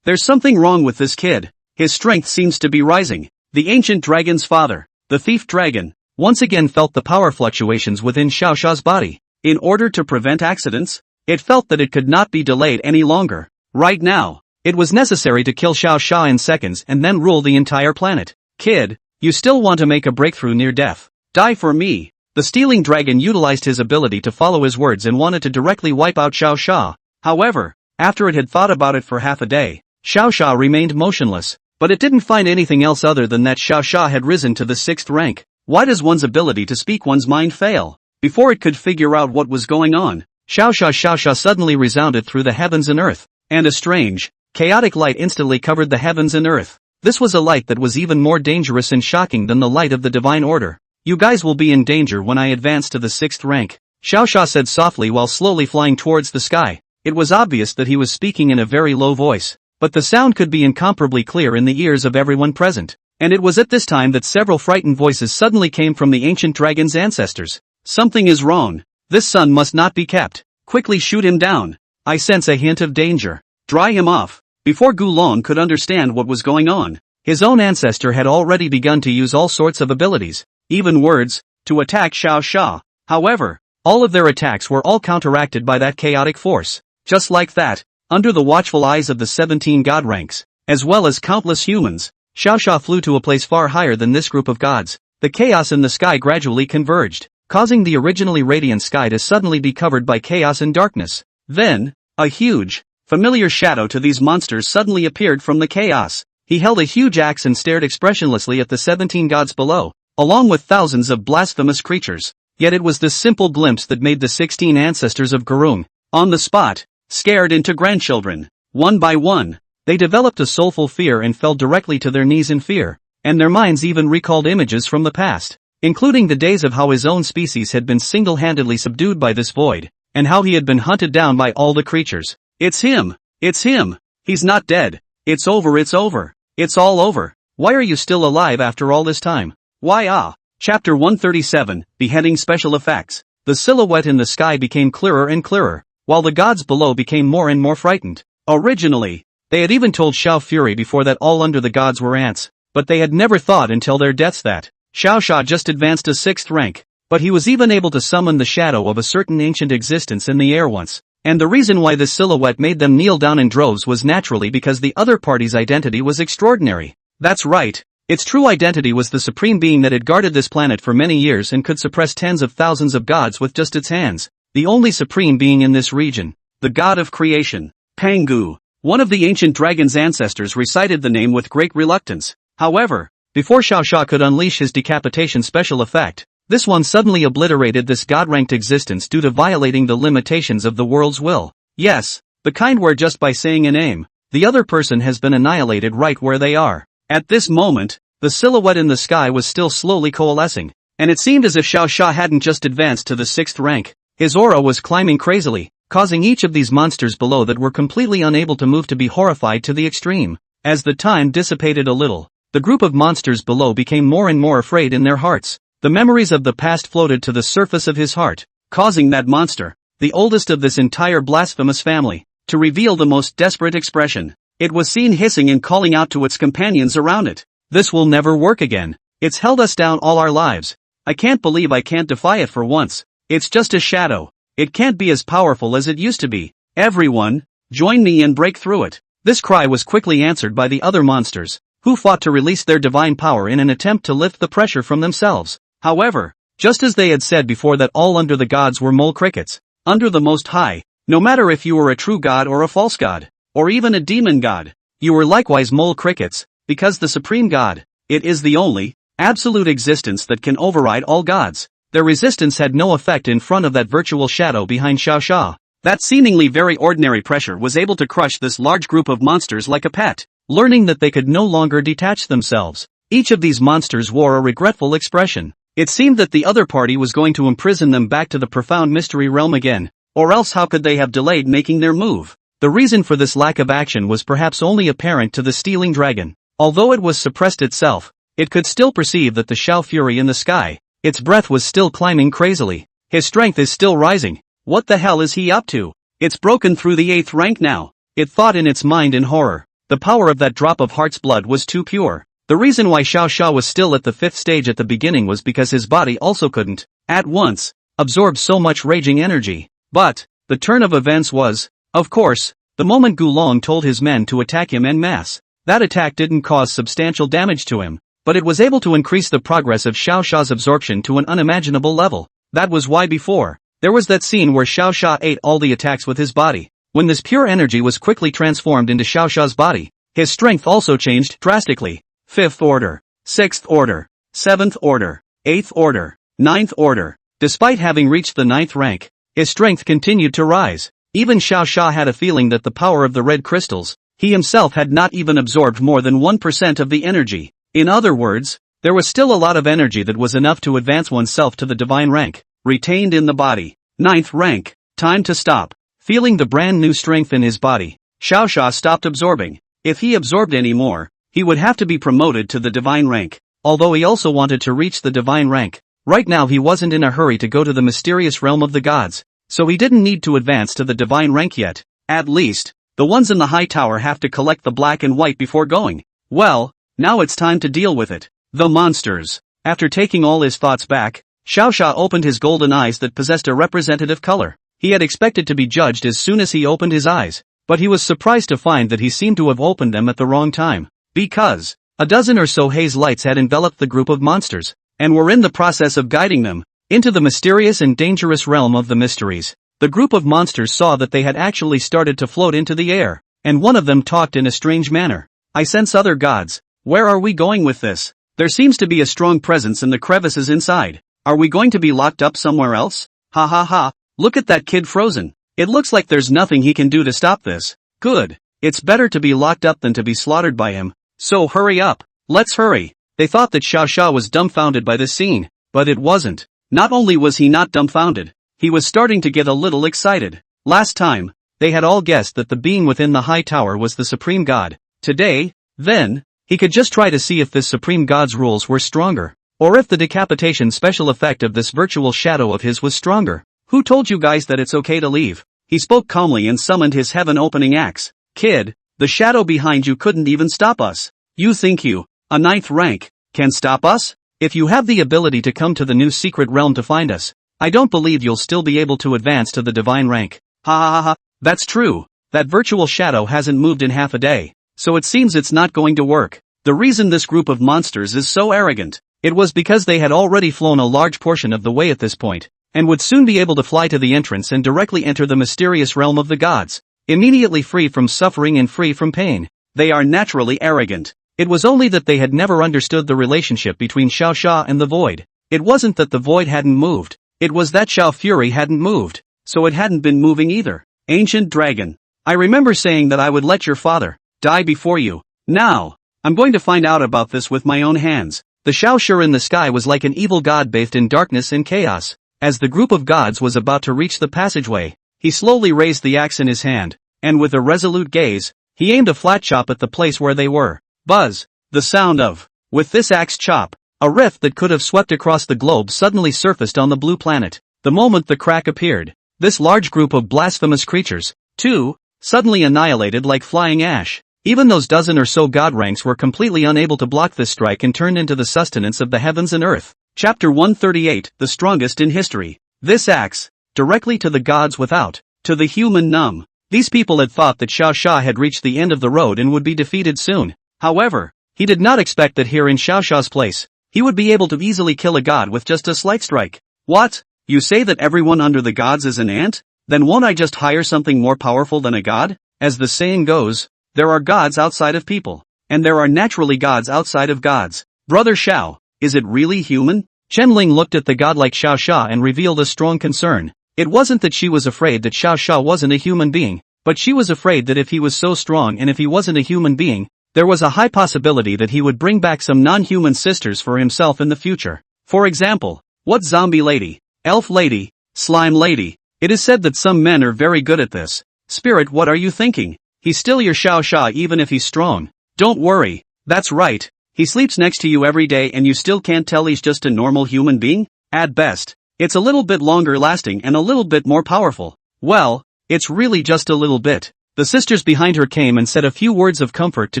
S1: There's something wrong with this kid. His strength seems to be rising. The ancient dragon's father, the thief dragon, once again felt the power fluctuations within Xiao Sha's body. In order to prevent accidents, it felt that it could not be delayed any longer. Right now, it was necessary to kill Xiao Sha in seconds and then rule the entire planet. Kid, you still want to make a breakthrough near death? Die for me. The stealing dragon utilized his ability to follow his words and wanted to directly wipe out Xiao Sha. However, after it had thought about it for half a day, Xiao Sha remained motionless, but it didn't find anything else other than that Xiao Sha had risen to the 6th rank. Why does one's ability to speak one's mind fail? Before it could figure out what was going on, Xiao Sha suddenly resounded through the heavens and earth, and a strange, chaotic light instantly covered the heavens and earth. This was a light that was even more dangerous and shocking than the light of the divine order. You guys will be in danger when I advance to the 6th rank, Xiao Sha said softly while slowly flying towards the sky. It was obvious that he was speaking in a very low voice, but the sound could be incomparably clear in the ears of everyone present. And it was at this time that several frightened voices suddenly came from the ancient dragon's ancestors. Something is wrong. This son must not be kept. Quickly shoot him down. I sense a hint of danger. Dry him off. Before Gulong could understand what was going on, his own ancestor had already begun to use all sorts of abilities, even words, to attack Xiao Sha. However, all of their attacks were all counteracted by that chaotic force. Just like that, under the watchful eyes of the 17 god ranks, as well as countless humans, Xiao Sha flew to a place far higher than this group of gods. The chaos in the sky gradually converged, causing the originally radiant sky to suddenly be covered by chaos and darkness. Then, a huge, familiar shadow to these monsters suddenly appeared from the chaos. He held a huge axe and stared expressionlessly at the 17 gods below, along with thousands of blasphemous creatures. Yet it was this simple glimpse that made the 16 ancestors of Gurung, on the spot, scared into grandchildren. One by one, they developed a soulful fear and fell directly to their knees in fear, and their minds even recalled images from the past, including the days of how his own species had been single-handedly subdued by this void, and how he had been hunted down by all the creatures. It's him! It's him! He's not dead! It's over! It's over! It's all over! Why are you still alive after all this time? Why Chapter 137, Beheading Special Effects. The silhouette in the sky became clearer and clearer, while the gods below became more and more frightened. Originally, they had even told Xiao Fury before that all under the gods were ants, but they had never thought until their deaths that Xiao Sha just advanced to 6th rank, but he was even able to summon the shadow of a certain ancient existence in the air once. And the reason why this silhouette made them kneel down in droves was naturally because the other party's identity was extraordinary. That's right. Its true identity was the supreme being that had guarded this planet for many years and could suppress tens of thousands of gods with just its hands. The only supreme being in this region. The god of creation. Pangu. One of the ancient dragon's ancestors recited the name with great reluctance. However, before Xiao Sha could unleash his decapitation special effect, this one suddenly obliterated this god-ranked existence due to violating the limitations of the world's will. Yes, the kind where just by saying a name, the other person has been annihilated right where they are. At this moment, the silhouette in the sky was still slowly coalescing, and it seemed as if Xiao Sha hadn't just advanced to the 6th rank. His aura was climbing crazily, causing each of these monsters below that were completely unable to move to be horrified to the extreme. As the time dissipated a little, the group of monsters below became more and more afraid in their hearts. The memories of the past floated to the surface of his heart, causing that monster, the oldest of this entire blasphemous family, to reveal the most desperate expression. It was seen hissing and calling out to its companions around it. This will never work again. It's held us down all our lives. I can't believe I can't defy it for once. It's just a shadow. It can't be as powerful as it used to be. Everyone, join me and break through it. This cry was quickly answered by the other monsters, who fought to release their divine power in an attempt to lift the pressure from themselves. However, just as they had said before that all under the gods were mole crickets, under the Most High, No matter if you were a true god or a false god, or even a demon god, you were likewise mole crickets, because the supreme god, it is the only, absolute existence that can override all gods. Their resistance had no effect in front of that virtual shadow behind Xiao Xia. That seemingly very ordinary pressure was able to crush this large group of monsters like a pet. Learning that they could no longer detach themselves, each of these monsters wore a regretful expression. It seemed that the other party was going to imprison them back to the profound mystery realm again, or else how could they have delayed making their move? The reason for this lack of action was perhaps only apparent to the stealing dragon. Although it was suppressed itself, it could still perceive that the Xiao Fury in the sky, its breath was still climbing crazily. His strength is still rising. What the hell is he up to? It's broken through the 8th rank now. It thought in its mind in horror. The power of that drop of heart's blood was too pure. The reason why Xiao Xia was still at the 5th stage at the beginning was because his body also couldn't, at once, absorb so much raging energy. But, the turn of events was, of course, the moment Gulong told his men to attack him en masse. That attack didn't cause substantial damage to him, but it was able to increase the progress of Xiao Xia's absorption to an unimaginable level. That was why before, there was that scene where Xiao Xia ate all the attacks with his body. When this pure energy was quickly transformed into Xiao Xia's body, his strength also changed drastically. 5th order, 6th order, 7th order, 8th order, 9th order. Despite having reached the 9th rank, his strength continued to rise. Even Xiao Xia had a feeling that the power of the red crystals, he himself had not even absorbed more than 1% of the energy. In other words, there was still a lot of energy that was enough to advance oneself to the divine rank, retained in the body. 9th rank, time to stop. Feeling the brand new strength in his body, Xiao Xia stopped absorbing. If he absorbed any more, he would have to be promoted to the divine rank, although he also wanted to reach the divine rank. Right now he wasn't in a hurry to go to the mysterious realm of the gods, so he didn't need to advance to the divine rank yet. At least, the ones in the high tower have to collect the black and white before going. Well, now it's time to deal with it. The monsters. After taking all his thoughts back, Xiao Xia opened his golden eyes that possessed a representative color. He had expected to be judged as soon as he opened his eyes, but he was surprised to find that he seemed to have opened them at the wrong time, because a dozen or so haze lights had enveloped the group of monsters, and were in the process of guiding them into the mysterious and dangerous realm of the mysteries. The group of monsters saw that they had actually started to float into the air, and one of them talked in a strange manner. I sense other gods. Where are we going with this? There seems to be a strong presence in the crevices inside. Are we going to be locked up somewhere else? Ha ha ha. Look at that kid frozen. It looks like there's nothing he can do to stop this. Good. It's better to be locked up than to be slaughtered by him. So hurry up. Let's hurry. They thought that Xiao Xia was dumbfounded by this scene, but it wasn't. Not only was he not dumbfounded, he was starting to get a little excited. Last time, they had all guessed that the being within the high tower was the supreme god. Today, then, he could just try to see if this supreme god's rules were stronger, or if the decapitation special effect of this virtual shadow of his was stronger. Who told you guys that it's okay to leave? He spoke calmly and summoned his heaven-opening axe. Kid, the shadow behind you couldn't even stop us. You think you, a 9th rank, can stop us? If you have the ability to come to the new secret realm to find us, I don't believe you'll still be able to advance to the divine rank. Ha ha ha ha. That's true. That virtual shadow hasn't moved in half a day, so it seems it's not going to work. The reason this group of monsters is so arrogant, it was because they had already flown a large portion of the way at this point, and would soon be able to fly to the entrance and directly enter the mysterious realm of the gods, immediately free from suffering and free from pain. They are naturally arrogant. It was only that they had never understood the relationship between Xiao Xia and the void. It wasn't that the void hadn't moved, it was that Xiao Fury hadn't moved, so it hadn't been moving either. Ancient dragon. I remember saying that I would let your father die before you. Now, I'm going to find out about this with my own hands. The Xiao Xia in the sky was like an evil god bathed in darkness and chaos. As the group of gods was about to reach the passageway, he slowly raised the axe in his hand, and with a resolute gaze, he aimed a flat chop at the place where they were. Buzz! The sound of, with this axe chop, a rift that could have swept across the globe suddenly surfaced on the blue planet. The moment the crack appeared, this large group of blasphemous creatures, too, suddenly annihilated like flying ash. Even those dozen or so god ranks were completely unable to block this strike and turned into the sustenance of the heavens and earth. Chapter 138, the strongest in history. This axe, directly to the gods without, to the human numb. These people had thought that Xiao Xia had reached the end of the road and would be defeated soon. However, he did not expect that here in Xiao Xia's place, he would be able to easily kill a god with just a slight strike. What? You say that everyone under the gods is an ant? Then won't I just hire something more powerful than a god? As the saying goes, there are gods outside of people. And there are naturally gods outside of gods. Brother Xiao, is it really human? Chen Ling looked at the godlike Xiao Xia and revealed a strong concern. It wasn't that she was afraid that Xiao Xia wasn't a human being, but she was afraid that if he was so strong and if he wasn't a human being, there was a high possibility that he would bring back some non-human sisters for himself in the future. For example, what zombie lady, elf lady, slime lady? It is said that some men are very good at this. Spirit, what are you thinking? He's still your Xiao Xia even if he's strong. Don't worry, that's right. He sleeps next to you every day and you still can't tell he's just a normal human being? At best, it's a little bit longer lasting and a little bit more powerful. Well, it's really just a little bit. The sisters behind her came and said a few words of comfort to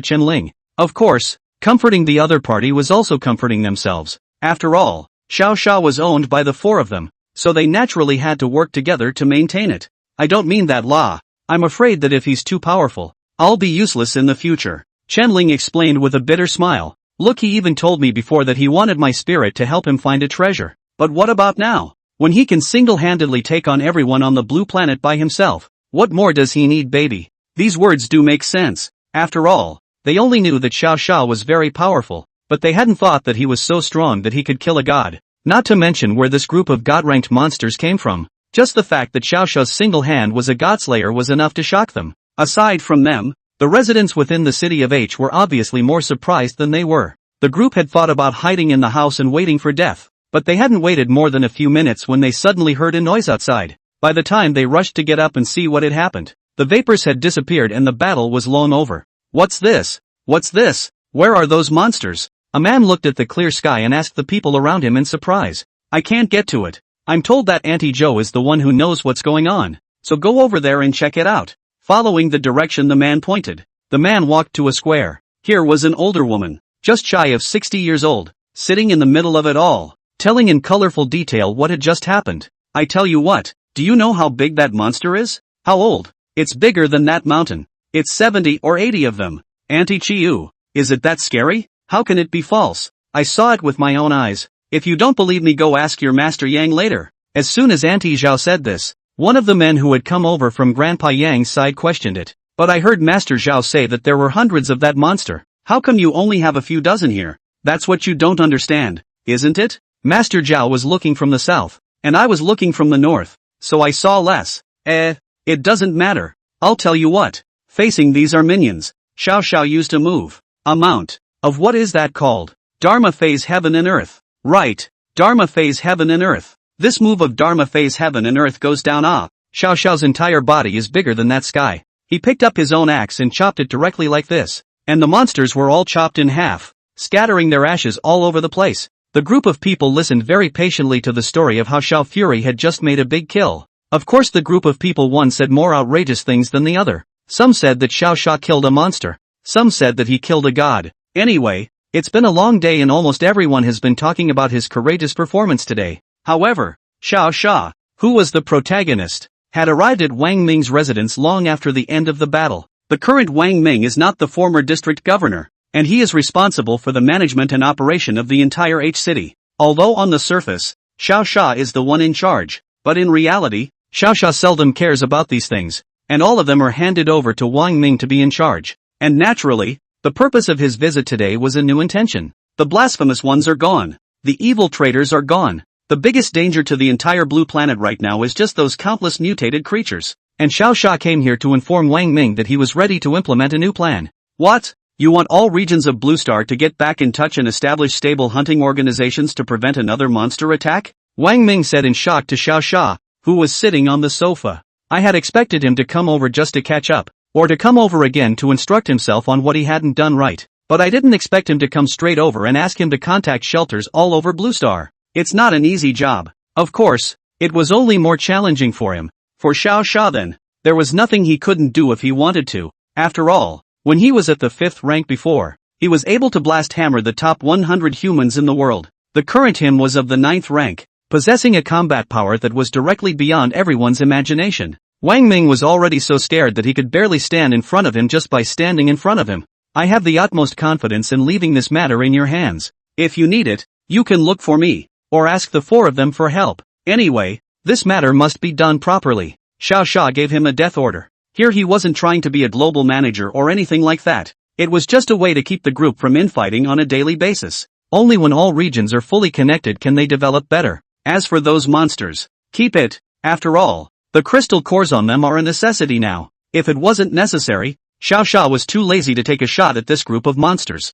S1: Chen Ling. Of course, comforting the other party was also comforting themselves. After all, Xiao Xia was owned by the four of them, so they naturally had to work together to maintain it. I don't mean that La. I'm afraid that if he's too powerful, I'll be useless in the future. Chen Ling explained with a bitter smile. Look, he even told me before that he wanted my spirit to help him find a treasure. But what about now? When he can single-handedly take on everyone on the blue planet by himself, what more does he need, baby? These words do make sense. After all, they only knew that Xiao Xia was very powerful, but they hadn't thought that he was so strong that he could kill a god. Not to mention where this group of god-ranked monsters came from. Just the fact that Xiao Xia's single hand was a godslayer was enough to shock them. Aside from them, the residents within the city of H were obviously more surprised than they were. The group had thought about hiding in the house and waiting for death, but they hadn't waited more than a few minutes when they suddenly heard a noise outside. By the time they rushed to get up and see what had happened, the vapors had disappeared and the battle was long over. What's this? What's this? Where are those monsters? A man looked at the clear sky and asked the people around him in surprise. I can't get to it. I'm told that Auntie Joe is the one who knows what's going on, so go over there and check it out. Following the direction the man pointed, the man walked to a square. Here was an older woman, just shy of 60 years old, sitting in the middle of it all, telling in colorful detail what had just happened. I tell you what, do you know how big that monster is? How old? It's bigger than that mountain. It's 70 or 80 of them. Auntie Chiu, is it that scary? How can it be false? I saw it with my own eyes. If you don't believe me, go ask your Master Yang later. As soon as Auntie Zhao said this, one of the men who had come over from Grandpa Yang's side questioned it. But I heard Master Zhao say that there were hundreds of that monster. How come you only have a few dozen here? That's what you don't understand, isn't it? Master Zhao was looking from the south, and I was looking from the north, so I saw less. It doesn't matter. I'll tell you what. Facing these are minions. Xiao Xiao used a move. A mount. Of what is that called? Dharma phase heaven and earth. Right. Dharma phase heaven and earth. This move of Dharma phase heaven and earth goes down Xiao Xiao's entire body is bigger than that sky. He picked up his own axe and chopped it directly like this. And the monsters were all chopped in half, scattering their ashes all over the place. The group of people listened very patiently to the story of how Xiao Fury had just made a big kill. Of course the group of people one said more outrageous things than the other. Some said that Xiao Xia killed a monster. Some said that he killed a god. Anyway, it's been a long day and almost everyone has been talking about his courageous performance today. However, Xiao Xia, who was the protagonist, had arrived at Wang Ming's residence long after the end of the battle. The current Wang Ming is not the former district governor, and he is responsible for the management and operation of the entire H city. Although on the surface, Xiao Xia is the one in charge, but in reality, Xiao Xia seldom cares about these things, and all of them are handed over to Wang Ming to be in charge. And naturally, the purpose of his visit today was a new intention. The blasphemous ones are gone. The evil traitors are gone. The biggest danger to the entire blue planet right now is just those countless mutated creatures. And Xiao Xia came here to inform Wang Ming that he was ready to implement a new plan. What? You want all regions of Blue Star to get back in touch and establish stable hunting organizations to prevent another monster attack? Wang Ming said in shock to Xiao Xia, who was sitting on the sofa. I had expected him to come over just to catch up, or to come over again to instruct himself on what he hadn't done right. But I didn't expect him to come straight over and ask him to contact shelters all over Blue Star. It's not an easy job. Of course, it was only more challenging for him. For Xiao Xia then, there was nothing he couldn't do if he wanted to. After all, when he was at the 5th rank before, he was able to blast hammer the top 100 humans in the world. The current him was of the 9th rank, possessing a combat power that was directly beyond everyone's imagination. Wang Ming was already so scared that he could barely stand in front of him just by standing in front of him. I have the utmost confidence in leaving this matter in your hands. If you need it, you can look for me, or ask the four of them for help. Anyway, this matter must be done properly. Xiao Xia gave him a death order. Here he wasn't trying to be a global manager or anything like that. It was just a way to keep the group from infighting on a daily basis. Only when all regions are fully connected can they develop better. As for those monsters, keep it. After all, the crystal cores on them are a necessity now. If it wasn't necessary, Xiao Xia was too lazy to take a shot at this group of monsters.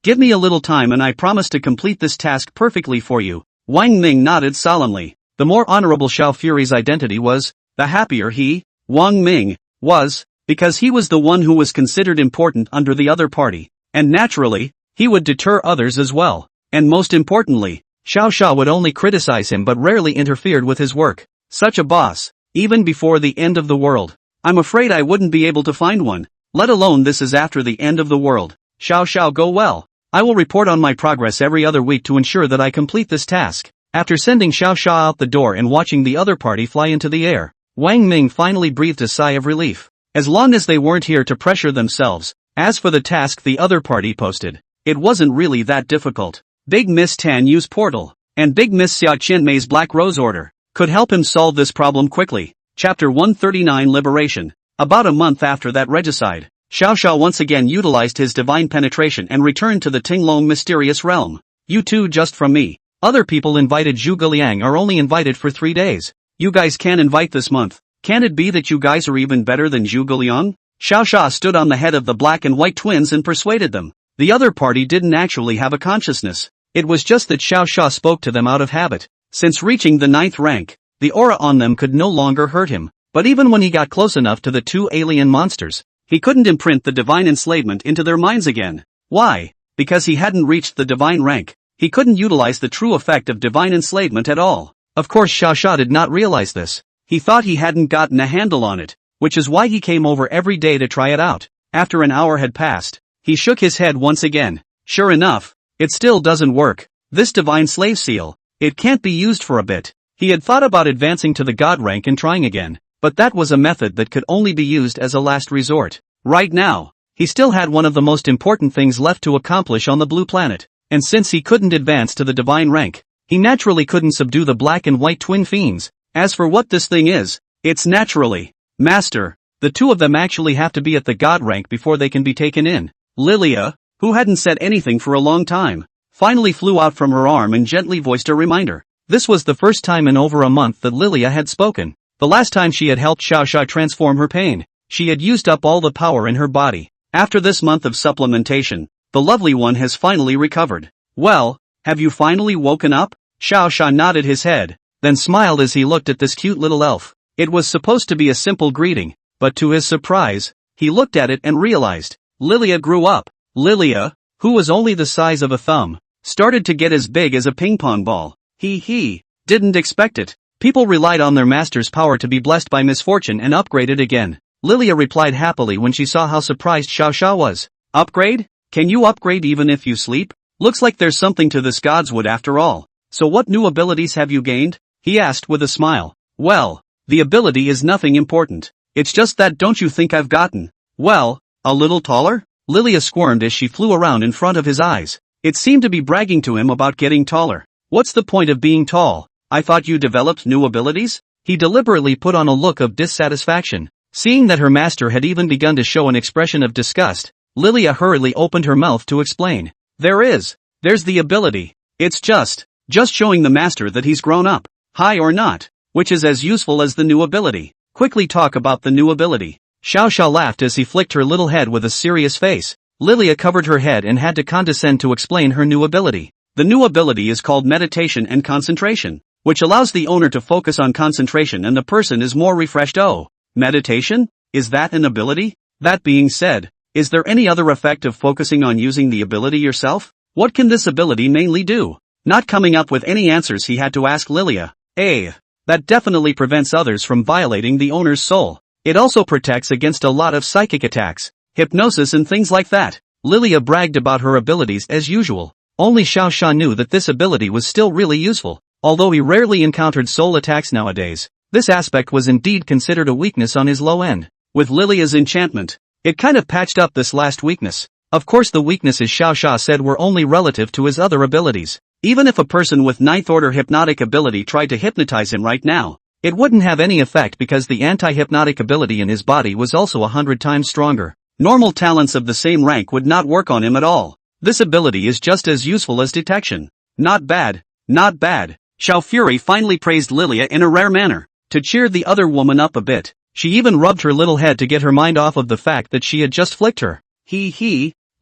S1: Give me a little time and I promise to complete this task perfectly for you. Wang Ming nodded solemnly. The more honorable Xiao Fury's identity was, the happier he, Wang Ming, was, because he was the one who was considered important under the other party, and naturally, he would deter others as well. And most importantly, Xiao Xia would only criticize him but rarely interfered with his work. Such a boss, even before the end of the world. I'm afraid I wouldn't be able to find one, let alone this is after the end of the world. Xiao Xia, go well. I will report on my progress every other week to ensure that I complete this task. After sending Xiao Xia out the door and watching the other party fly into the air, Wang Ming finally breathed a sigh of relief. As long as they weren't here to pressure themselves. As for the task the other party posted, it wasn't really that difficult. Big Miss Tan Yu's portal, and Big Miss Xia Qinmei's Black Rose order, could help him solve this problem quickly. Chapter 139 Liberation. About a month after that regicide, Xiao Xia once again utilized his divine penetration and returned to the Tinglong mysterious realm. You two just from me. Other people invited Zhuge Liang are only invited for 3 days. You guys can't invite this month. Can it be that you guys are even better than Zhuge Liang? Xiao Xia stood on the head of the black and white twins and persuaded them. The other party didn't actually have a consciousness. It was just that Xiao Xia spoke to them out of habit. Since reaching the 9th rank, the aura on them could no longer hurt him. But even when he got close enough to the two alien monsters, he couldn't imprint the divine enslavement into their minds again. Why? Because he hadn't reached the divine rank. He couldn't utilize the true effect of divine enslavement at all. Of course Xiao Xia did not realize this. He thought he hadn't gotten a handle on it, which is why he came over every day to try it out. After an hour had passed, he shook his head once again. Sure enough, it still doesn't work. This divine slave seal, it can't be used for a bit. He had thought about advancing to the god rank and trying again, but that was a method that could only be used as a last resort. Right now, he still had one of the most important things left to accomplish on the blue planet, and since he couldn't advance to the divine rank, he naturally couldn't subdue the black and white twin fiends. As for what this thing is, it's naturally, Master, the two of them actually have to be at the god rank before they can be taken in. Lilia, who hadn't said anything for a long time, finally flew out from her arm and gently voiced a reminder. This was the first time in over a month that Lilia had spoken. The last time she had helped Xiao Xia transform her pain, she had used up all the power in her body. After this month of supplementation, the lovely one has finally recovered. Well, have you finally woken up? Xiao Xia nodded his head, then smiled as he looked at this cute little elf. It was supposed to be a simple greeting, but to his surprise, he looked at it and realized, Lilia grew up. Lilia, who was only the size of a thumb, started to get as big as a ping pong ball. He didn't expect it. People relied on their master's power to be blessed by misfortune and upgraded again. Lilia replied happily when she saw how surprised Xiao Xia was. Upgrade? Can you upgrade even if you sleep? Looks like there's something to this god's wood after all. So what new abilities have you gained? He asked with a smile. Well, the ability is nothing important. It's just that don't you think I've gotten, well, a little taller? Lilia squirmed as she flew around in front of his eyes. It seemed to be bragging to him about getting taller. What's the point of being tall? I thought you developed new abilities? He deliberately put on a look of dissatisfaction. Seeing that her master had even begun to show an expression of disgust, Lilia hurriedly opened her mouth to explain. There's the ability. It's just showing the master that he's grown up, high or not, which is as useful as the new ability. Quickly talk about the new ability. Xiao Xia laughed as he flicked her little head with a serious face. Lilia covered her head and had to condescend to explain her new ability. The new ability is called meditation and concentration, which allows the owner to focus on concentration and the person is more refreshed. Oh, meditation? Is that an ability? That being said, is there any other effect of focusing on using the ability yourself? What can this ability mainly do? Not coming up with any answers, he had to ask Lilia. That definitely prevents others from violating the owner's soul. It also protects against a lot of psychic attacks, hypnosis and things like that. Lilia bragged about her abilities as usual. Only Xiao Xia knew that this ability was still really useful. Although he rarely encountered soul attacks nowadays, this aspect was indeed considered a weakness on his low end. With Lilia's enchantment, it kind of patched up this last weakness. Of course the weaknesses Xiao Xia said were only relative to his other abilities. Even if a person with 9th order hypnotic ability tried to hypnotize him right now, It wouldn't have any effect because the anti-hypnotic ability in his body was also 100 times stronger. Normal talents of the same rank would not work on him at all. This ability is just as useful as detection. Not bad, not bad. Xiao Fury finally praised Lilia in a rare manner. To cheer the other woman up a bit, she even rubbed her little head to get her mind off of the fact that she had just flicked her.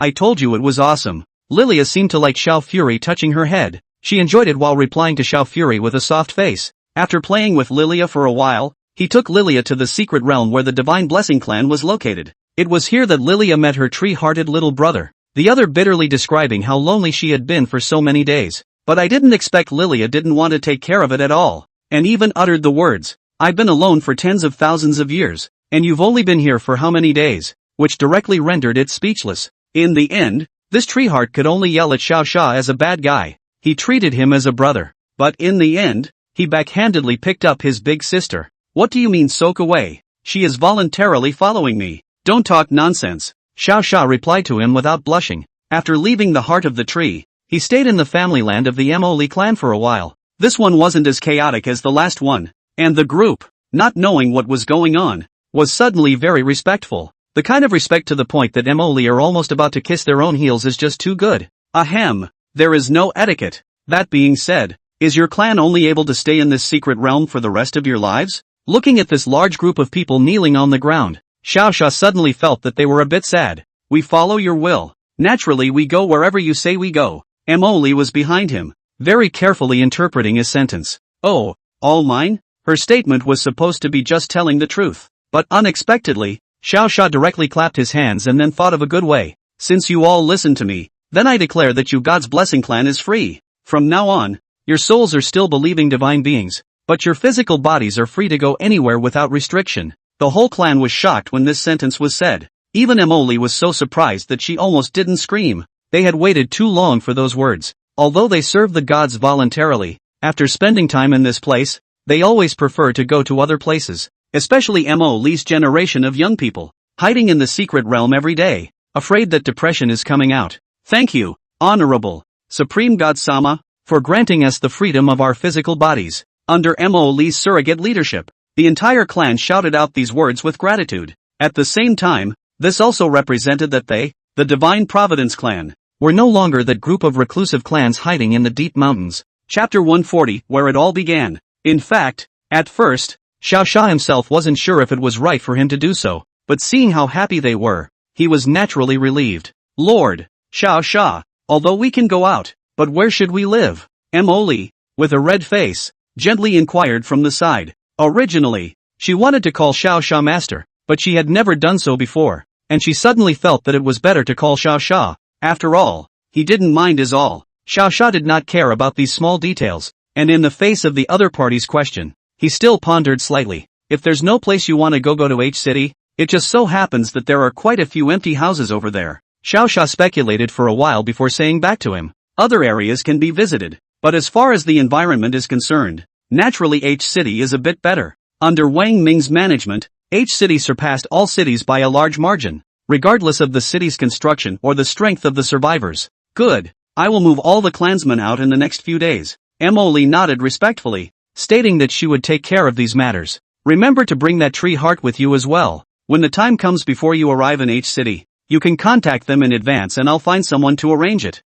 S1: I told you it was awesome. Lilia seemed to like Xiao Fury touching her head. She enjoyed it while replying to Xiao Fury with a soft face. After playing with Lilia for a while, he took Lilia to the secret realm where the Divine Blessing clan was located. It was here that Lilia met her tree-hearted little brother, the other bitterly describing how lonely she had been for so many days. But I didn't expect Lilia didn't want to take care of it at all, and even uttered the words, "I've been alone for tens of thousands of years, and you've only been here for how many days?" which directly rendered it speechless. In the end, this treeheart could only yell at Xiao Sha as a bad guy. He treated him as a brother. But in the end, he backhandedly picked up his big sister. "What do you mean soak away? She is voluntarily following me." "Don't talk nonsense," Xiao Sha replied to him without blushing. After leaving the heart of the tree, he stayed in the family land of the Emoli clan for a while. This one wasn't as chaotic as the last one, and the group, not knowing what was going on, was suddenly very respectful. The kind of respect to the point that Emoli are almost about to kiss their own heels is just too good. Ahem, there is no etiquette. That being said, is your clan only able to stay in this secret realm for the rest of your lives? Looking at this large group of people kneeling on the ground, Xiao Sha suddenly felt that they were a bit sad. "We follow your will. Naturally we go wherever you say we go." Emoli was behind him, very carefully interpreting his sentence. "Oh, all mine?" Her statement was supposed to be just telling the truth. But unexpectedly, Xiao Sha directly clapped his hands and then thought of a good way. "Since you all listen to me, then I declare that you God's Blessing clan is free. From now on, your souls are still believing divine beings, but your physical bodies are free to go anywhere without restriction." The whole clan was shocked when this sentence was said. Even Emoli was so surprised that she almost didn't scream. They had waited too long for those words. Although they serve the gods voluntarily, after spending time in this place, they always prefer to go to other places. Especially Emoli's generation of young people, hiding in the secret realm every day, afraid that depression is coming out. "Thank you, Honorable Supreme God Sama, for granting us the freedom of our physical bodies." Under Emoli's surrogate leadership, the entire clan shouted out these words with gratitude. At the same time, this also represented that they, the Divine Providence clan, were no longer that group of reclusive clans hiding in the deep mountains. Chapter 140, where it all began. In fact, at first, Xiao Sha himself wasn't sure if it was right for him to do so, but seeing how happy they were, he was naturally relieved. "Lord Xiao Sha, although we can go out, but where should we live?" Emoli, with a red face, gently inquired from the side. Originally, she wanted to call Xiao Sha master, but she had never done so before, and she suddenly felt that it was better to call Xiao Sha. After all, he didn't mind is all. Xiao Sha did not care about these small details, and in the face of the other party's question, he still pondered slightly. "If there's no place you want to go to H City, it just so happens that there are quite a few empty houses over there." Xiao Sha speculated for a while before saying back to him, "Other areas can be visited, but as far as the environment is concerned, naturally H City is a bit better." Under Wang Ming's management, H City surpassed all cities by a large margin, regardless of the city's construction or the strength of the survivors. "Good, I will move all the clansmen out in the next few days." Emoli nodded respectfully, stating that she would take care of these matters. "Remember to bring that tree heart with you as well. When the time comes before you arrive in H City, you can contact them in advance and I'll find someone to arrange it."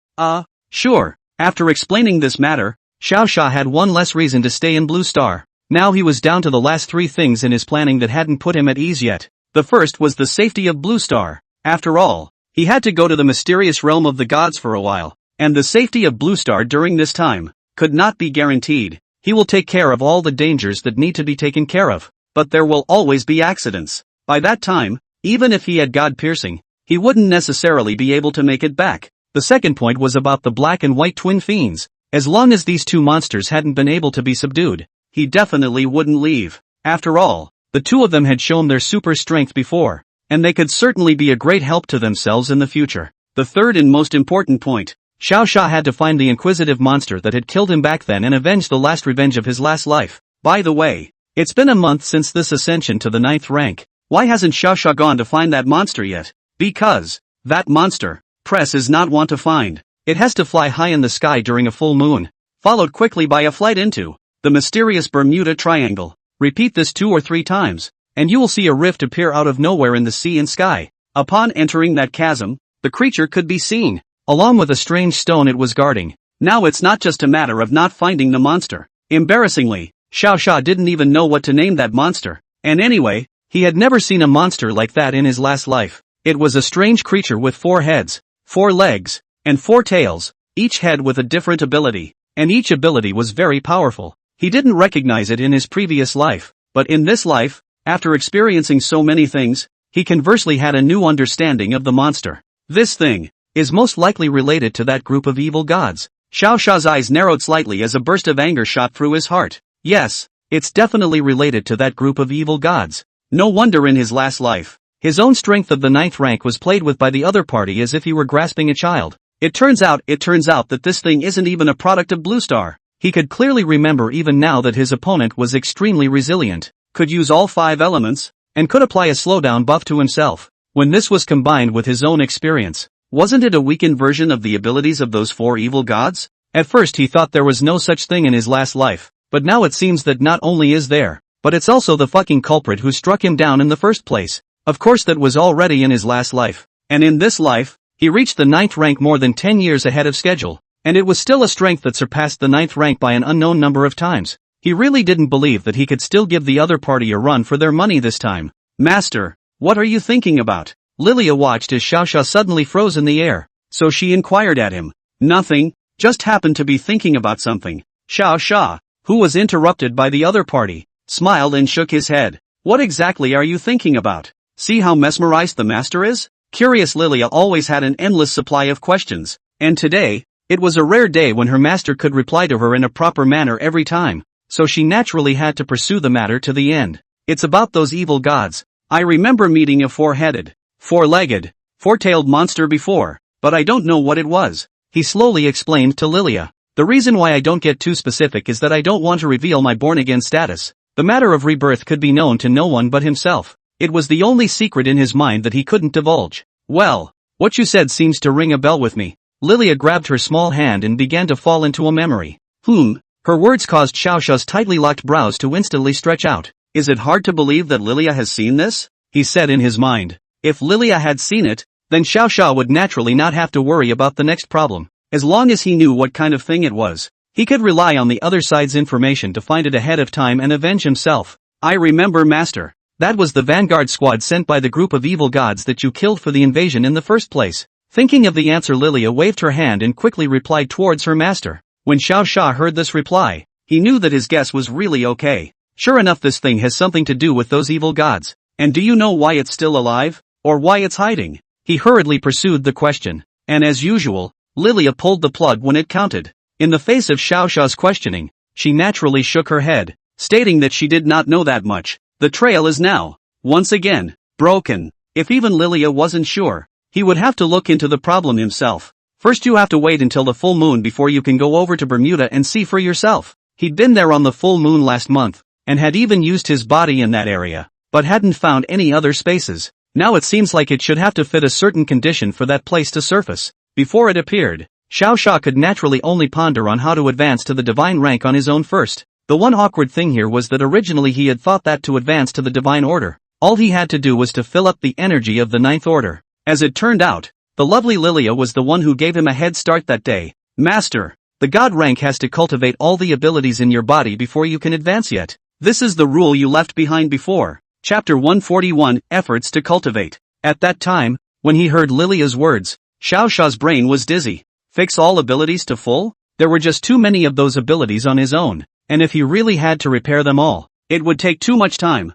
S1: Sure." After explaining this matter, Xiao Sha had one less reason to stay in Blue Star. Now he was down to the last three things in his planning that hadn't put him at ease yet. The first was the safety of Blue Star. After all, he had to go to the mysterious realm of the gods for a while, and the safety of Blue Star during this time could not be guaranteed. He will take care of all the dangers that need to be taken care of, but there will always be accidents. By that time, even if he had God-piercing, he wouldn't necessarily be able to make it back. The second point was about the black and white twin fiends. As long as these two monsters hadn't been able to be subdued, he definitely wouldn't leave. After all, the two of them had shown their super strength before, and they could certainly be a great help to themselves in the future. The third and most important point, Xiao Sha had to find the inquisitive monster that had killed him back then and avenge the last revenge of his last life. By the way, it's been a month since this ascension to the 9th rank. Why hasn't Xiao Sha gone to find that monster yet? Because that monster, press is not one to find. It has to fly high in the sky during a full moon, followed quickly by a flight into the mysterious Bermuda Triangle. Repeat this 2 or 3 times, and you will see a rift appear out of nowhere in the sea and sky. Upon entering that chasm, the creature could be seen, along with a strange stone it was guarding. Now it's not just a matter of not finding the monster. Embarrassingly, Xiao didn't even know what to name that monster. And anyway, he had never seen a monster like that in his last life. It was a strange creature with 4 heads, 4 legs, and 4 tails, each head with a different ability, and each ability was very powerful. He didn't recognize it in his previous life, but in this life, after experiencing so many things, he conversely had a new understanding of the monster. This thing is most likely related to that group of evil gods. Xiao's eyes narrowed slightly as a burst of anger shot through his heart. Yes, it's definitely related to that group of evil gods. No wonder in his last life, his own strength of the 9th rank was played with by the other party as if he were grasping a child. It turns out that this thing isn't even a product of Blue Star. He could clearly remember even now that his opponent was extremely resilient, could use all 5 elements, and could apply a slowdown buff to himself. When this was combined with his own experience, wasn't it a weakened version of the abilities of those 4 evil gods? At first he thought there was no such thing in his last life, but now it seems that not only is there, but it's also the fucking culprit who struck him down in the first place. Of course that was already in his last life, and in this life, he reached the 9th rank more than 10 years ahead of schedule, and it was still a strength that surpassed the 9th rank by an unknown number of times. He really didn't believe that he could still give the other party a run for their money this time. Master, what are you thinking about? Lilia watched as Xiao suddenly froze in the air, so she inquired at him. Nothing, just happened to be thinking about something. Xiao, who was interrupted by the other party, smiled and shook his head. What exactly are you thinking about? See how mesmerized the master is? Curious Lilia always had an endless supply of questions, and today, it was a rare day when her master could reply to her in a proper manner every time, so she naturally had to pursue the matter to the end. It's about those evil gods. I remember meeting a 4-headed, 4-legged, 4-tailed monster before, but I don't know what it was. He slowly explained to Lilia. The reason why I don't get too specific is that I don't want to reveal my born-again status. The matter of rebirth could be known to no one but himself. It was the only secret in his mind that he couldn't divulge. Well, what you said seems to ring a bell with me. Lilia grabbed her small hand and began to fall into a memory. Her words caused Xiao's tightly locked brows to instantly stretch out. Is it hard to believe that Lilia has seen this? He said in his mind. If Lilia had seen it, then Xiao would naturally not have to worry about the next problem. As long as he knew what kind of thing it was, he could rely on the other side's information to find it ahead of time and avenge himself. I remember, Master. That was the vanguard squad sent by the group of evil gods that you killed for the invasion in the first place. Thinking of the answer, Lilia waved her hand and quickly replied towards her master. When Xiao heard this reply, he knew that his guess was really okay. Sure enough, this thing has something to do with those evil gods. And do you know why it's still alive? Or why it's hiding? He hurriedly pursued the question. And as usual, Lilia pulled the plug when it counted. In the face of Xiao's questioning, she naturally shook her head, stating that she did not know that much. The trail is now, once again, broken. If even Lilia wasn't sure, he would have to look into the problem himself. First you have to wait until the full moon before you can go over to Bermuda and see for yourself. He'd been there on the full moon last month, and had even used his body in that area, but hadn't found any other spaces. Now it seems like it should have to fit a certain condition for that place to surface. Before it appeared, Xiao could naturally only ponder on how to advance to the divine rank on his own first. The one awkward thing here was that originally he had thought that to advance to the divine order, all he had to do was to fill up the energy of the 9th order. As it turned out, the lovely Lilia was the one who gave him a head start that day. Master, the god rank has to cultivate all the abilities in your body before you can advance yet. This is the rule you left behind before. Chapter 141, Efforts to Cultivate. At that time, when he heard Lilia's words, Xiao's brain was dizzy. Fix all abilities to full? There were just too many of those abilities on his own, and if he really had to repair them all, it would take too much time.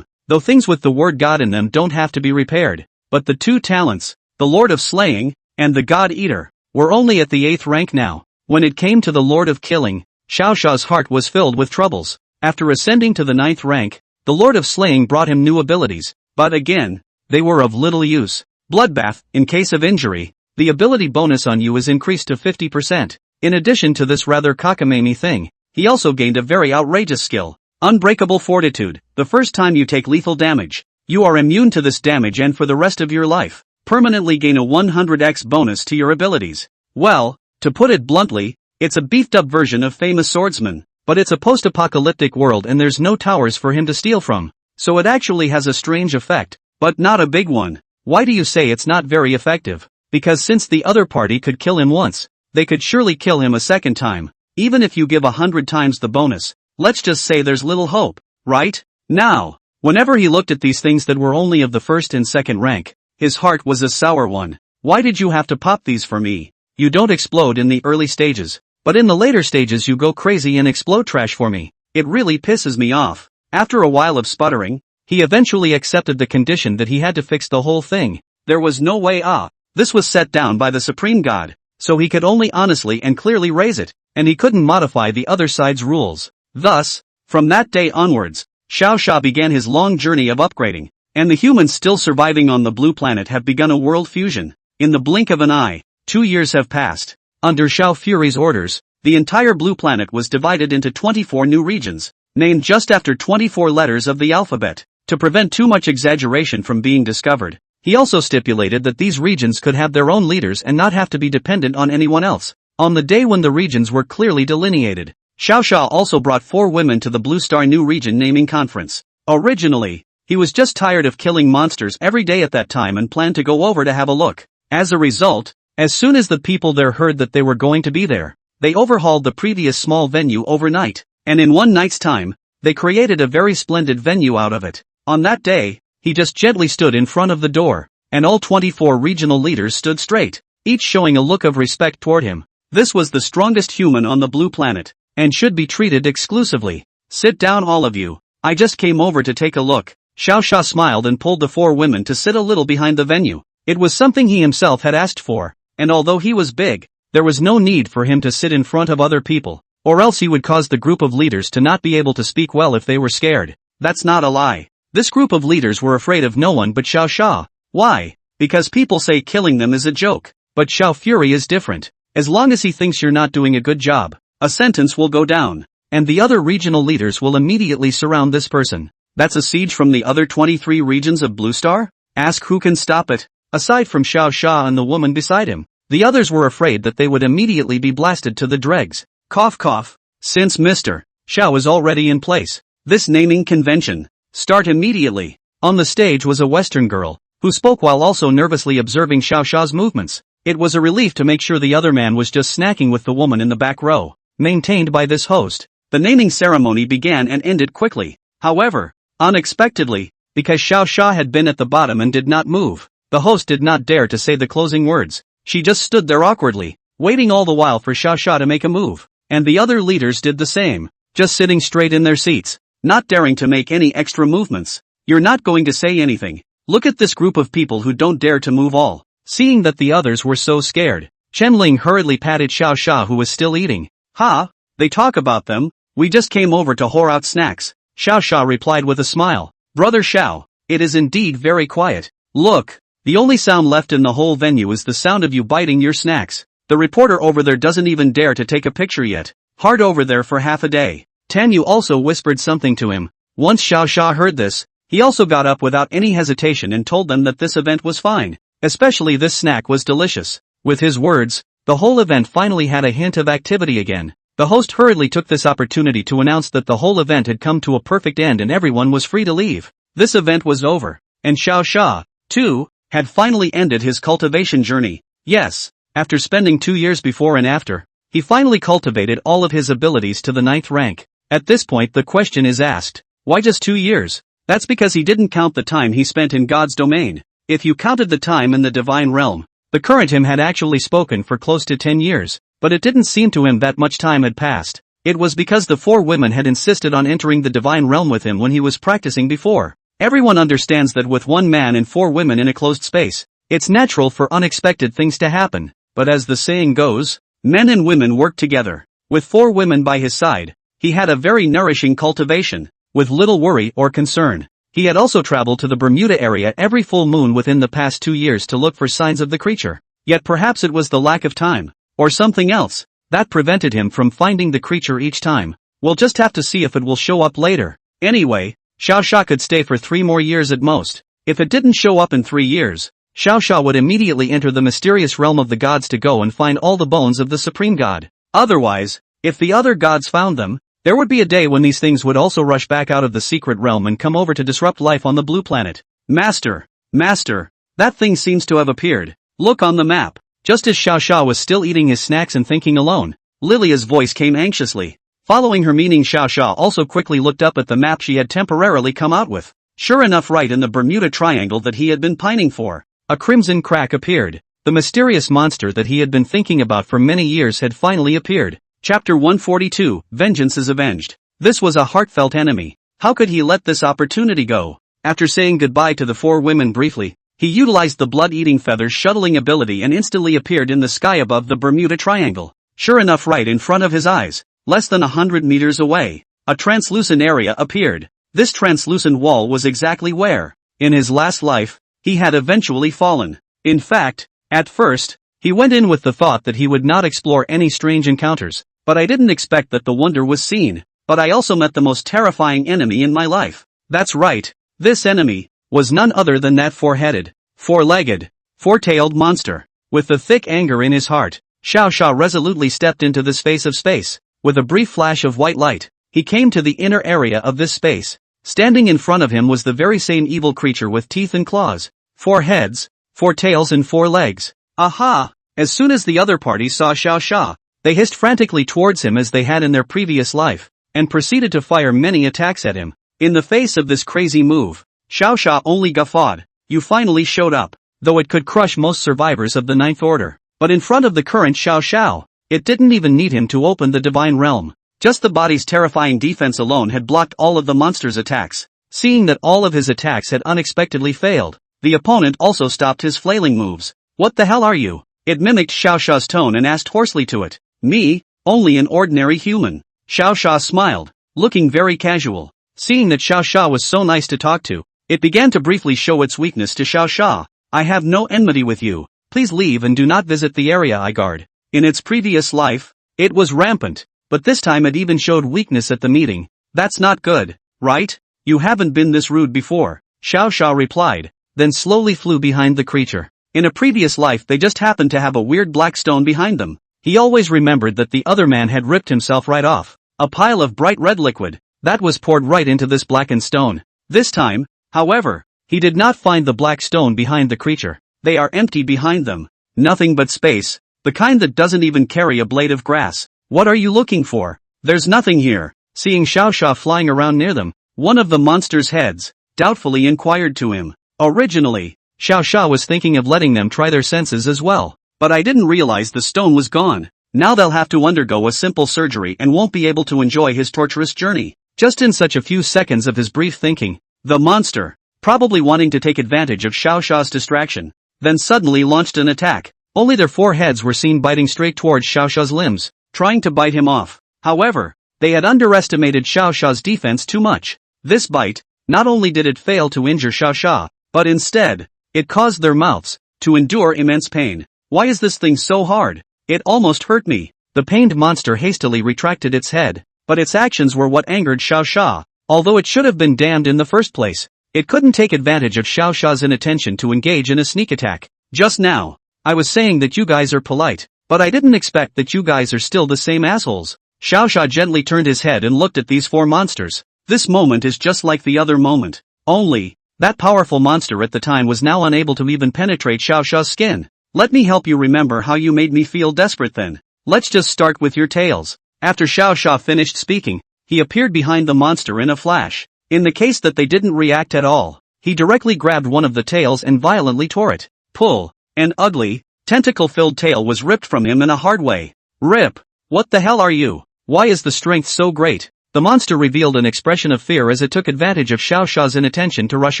S1: Though things with the word God in them don't have to be repaired, but the 2 talents, the Lord of Slaying, and the God Eater, were only at the 8th rank now. When it came to the Lord of Killing, Xiao's heart was filled with troubles. After ascending to the 9th rank, the Lord of Slaying brought him new abilities, but again, they were of little use. Bloodbath, in case of injury, the ability bonus on you is increased to 50%. In addition to this rather cockamamie thing, he also gained a very outrageous skill, Unbreakable Fortitude. The first time you take lethal damage, you are immune to this damage and for the rest of your life, permanently gain a 100x bonus to your abilities. Well, to put it bluntly, it's a beefed up version of Famous Swordsman. but it's a post-apocalyptic world and there's no towers for him to steal from. So it actually has a strange effect, but not a big one. Why do you say it's not very effective? Because since the other party could kill him once, they could surely kill him a second time. Even if you give 100 times the bonus, let's just say there's little hope, right? Now, whenever he looked at these things that were only of the first and second rank, his heart was a sour one. Why did you have to pop these for me? You don't explode in the early stages, but in the later stages you go crazy and explode trash for me. It really pisses me off. After a while of sputtering, he eventually accepted the condition that he had to fix the whole thing. There was no way out. This was set down by the Supreme God, so he could only honestly and clearly raise it, and he couldn't modify the other side's rules. Thus, from that day onwards, Xiao Xia began his long journey of upgrading, and the humans still surviving on the blue planet have begun a world fusion. In the blink of an eye, 2 years have passed. Under Xiao Fury's orders, the entire blue planet was divided into 24 new regions, named just after 24 letters of the alphabet. To prevent too much exaggeration from being discovered, he also stipulated that these regions could have their own leaders and not have to be dependent on anyone else. On the day when the regions were clearly delineated, Xiao Xia also brought 4 women to the Blue Star New Region naming conference. Originally, he was just tired of killing monsters every day at that time and planned to go over to have a look. As a result, as soon as the people there heard that they were going to be there, they overhauled the previous small venue overnight, and in one night's time, they created a very splendid venue out of it. On that day, he just gently stood in front of the door, and all 24 regional leaders stood straight, each showing a look of respect toward him. This was the strongest human on the blue planet, and should be treated exclusively. Sit down all of you, I just came over to take a look. Xiao Xia smiled and pulled the 4 women to sit a little behind the venue. It was something he himself had asked for, and although he was big, there was no need for him to sit in front of other people, or else he would cause the group of leaders to not be able to speak well if they were scared. That's not a lie. This group of leaders were afraid of no one but Xiao Xia. Why? Because people say killing them is a joke, but Xiao Fury is different. As long as he thinks you're not doing a good job, a sentence will go down, and the other regional leaders will immediately surround this person. That's a siege from the other 23 regions of Blue Star? Ask who can stop it. Aside from Xiao Xia and the woman beside him, the others were afraid that they would immediately be blasted to the dregs. Cough cough. Since Mr. Xiao is already in place, this naming convention start immediately. On the stage was a Western girl, who spoke while also nervously observing Xiao Xia's movements. It was a relief to make sure the other man was just snacking with the woman in the back row, maintained by this host. The naming ceremony began and ended quickly. However, unexpectedly, because Xiao Xia had been at the bottom and did not move, the host did not dare to say the closing words. She just stood there awkwardly, waiting all the while for Xiao Xia to make a move, and the other leaders did the same, just sitting straight in their seats, not daring to make any extra movements. You're not going to say anything. Look at this group of people who don't dare to move all. Seeing that the others were so scared, Chen Ling hurriedly patted Xiao Xia who was still eating. Ha, they talk about them, we just came over to whore out snacks. Xiao Xia replied with a smile. Brother Xiao, it is indeed very quiet. Look. The only sound left in the whole venue is the sound of you biting your snacks. The reporter over there doesn't even dare to take a picture yet. Hard over there for half a day. Tan Yu also whispered something to him. Once Xiao Xia heard this, he also got up without any hesitation and told them that this event was fine. Especially this snack was delicious. With his words, the whole event finally had a hint of activity again. The host hurriedly took this opportunity to announce that the whole event had come to a perfect end and everyone was free to leave. This event was over, and Xiao Xia, too, had finally ended his cultivation journey. Yes, after spending 2 years before and after, he finally cultivated all of his abilities to the 9th rank. At this point the question is asked, why just 2 years? That's because he didn't count the time he spent in God's domain. If you counted the time in the divine realm, the current him had actually spoken for close to 10 years, but it didn't seem to him that much time had passed. It was because the 4 women had insisted on entering the divine realm with him when he was practicing before. Everyone understands that with 1 man and 4 women in a closed space, it's natural for unexpected things to happen, but as the saying goes, men and women work together. With 4 women by his side, he had a very nourishing cultivation, with little worry or concern. He had also traveled to the Bermuda area every full moon within the past 2 years to look for signs of the creature. Yet perhaps it was the lack of time, or something else, that prevented him from finding the creature each time. We'll just have to see if it will show up later. Anyway, Xiao Xia could stay for 3 more years at most. If it didn't show up in 3 years, Xiao Xia would immediately enter the mysterious realm of the gods to go and find all the bones of the Supreme God. Otherwise, if the other gods found them, There would be a day when these things would also rush back out of the secret realm and come over to disrupt life on the blue planet. Master! Master! That thing seems to have appeared. Look on the map. Just as Xiao Xia was still eating his snacks and thinking alone, Lilia's voice came anxiously. Following her meaning, Xiao Xia also quickly looked up at the map she had temporarily come out with. Sure enough, right in the Bermuda Triangle that he had been pining for, a crimson crack appeared. The mysterious monster that he had been thinking about for many years had finally appeared. Chapter 142, Vengeance is Avenged. This was a heartfelt enemy. How could he let this opportunity go? After saying goodbye to the four women briefly, he utilized the blood-eating feathers shuttling ability and instantly appeared in the sky above the Bermuda Triangle. Sure enough, right in front of his eyes, less than 100 meters away, a translucent area appeared. This translucent wall was exactly where, in his last life, he had eventually fallen. In fact, at first, he went in with the thought that he would not explore any strange encounters, but I didn't expect that the wonder was seen. But I also met the most terrifying enemy in my life. That's right, this enemy was none other than that four-headed, four-legged, four-tailed monster. With the thick anger in his heart, Xiao Xia resolutely stepped into this space of space. With a brief flash of white light, he came to the inner area of this space. Standing in front of him was the very same evil creature with teeth and claws, 4 heads, 4 tails and 4 legs. Aha! As soon as the other party saw Xiao Xia, they hissed frantically towards him as they had in their previous life, and proceeded to fire many attacks at him. In the face of this crazy move, Xiao Xia only guffawed. You finally showed up, though it could crush most survivors of the Ninth Order. But in front of the current Xiao Xiao, it didn't even need him to open the divine realm. Just the body's terrifying defense alone had blocked all of the monster's attacks. Seeing that all of his attacks had unexpectedly failed, the opponent also stopped his flailing moves. What the hell are you? It mimicked Xiao Xia's tone and asked hoarsely to it. Me? Only an ordinary human. Xiao Xia smiled, looking very casual. Seeing that Xiao Xia was so nice to talk to, it began to briefly show its weakness to Xiao Xia. I have no enmity with you. Please leave and do not visit the area I guard. In its previous life, it was rampant, but this time it even showed weakness at the meeting. That's not good, right? You haven't been this rude before, Xiao Xia replied, then slowly flew behind the creature. In a previous life they just happened to have a weird black stone behind them. He always remembered that the other man had ripped himself right off. A pile of bright red liquid, that was poured right into this blackened stone. This time, however, he did not find the black stone behind the creature. They are empty behind them. Nothing but space, the kind that doesn't even carry a blade of grass. What are you looking for? There's nothing here. Seeing Xiao Xia flying around near them, one of the monster's heads doubtfully inquired to him. Originally, Xiao Xia was thinking of letting them try their senses as well, but I didn't realize the stone was gone. Now they'll have to undergo a simple surgery and won't be able to enjoy his torturous journey. Just in such a few seconds of his brief thinking, the monster, probably wanting to take advantage of Xiao Xia's distraction, then suddenly launched an attack. Only their 4 heads were seen biting straight towards Xiao Xia's limbs, trying to bite him off. However, they had underestimated Xiao Xia's defense too much. This bite, not only did it fail to injure Xiao Xia, but instead, it caused their mouths to endure immense pain. Why is this thing so hard? It almost hurt me. The pained monster hastily retracted its head, but its actions were what angered Xiao Xia. Although it should have been damned in the first place, it couldn't take advantage of Xiao Xia's inattention to engage in a sneak attack. Just now, I was saying that you guys are polite, but I didn't expect that you guys are still the same assholes. Xiao Xia gently turned his head and looked at these 4 monsters. This moment is just like the other moment. Only, that powerful monster at the time was now unable to even penetrate Xiao Xia's skin. Let me help you remember how you made me feel desperate then. Let's just start with your tails. After Xiao Xia finished speaking, he appeared behind the monster in a flash. In the case that they didn't react at all, he directly grabbed one of the tails and violently tore it. Pull. An ugly, tentacle-filled tail was ripped from him in a hard way. Rip. What the hell are you? Why is the strength so great? The monster revealed an expression of fear as it took advantage of Xiao Xia's inattention to rush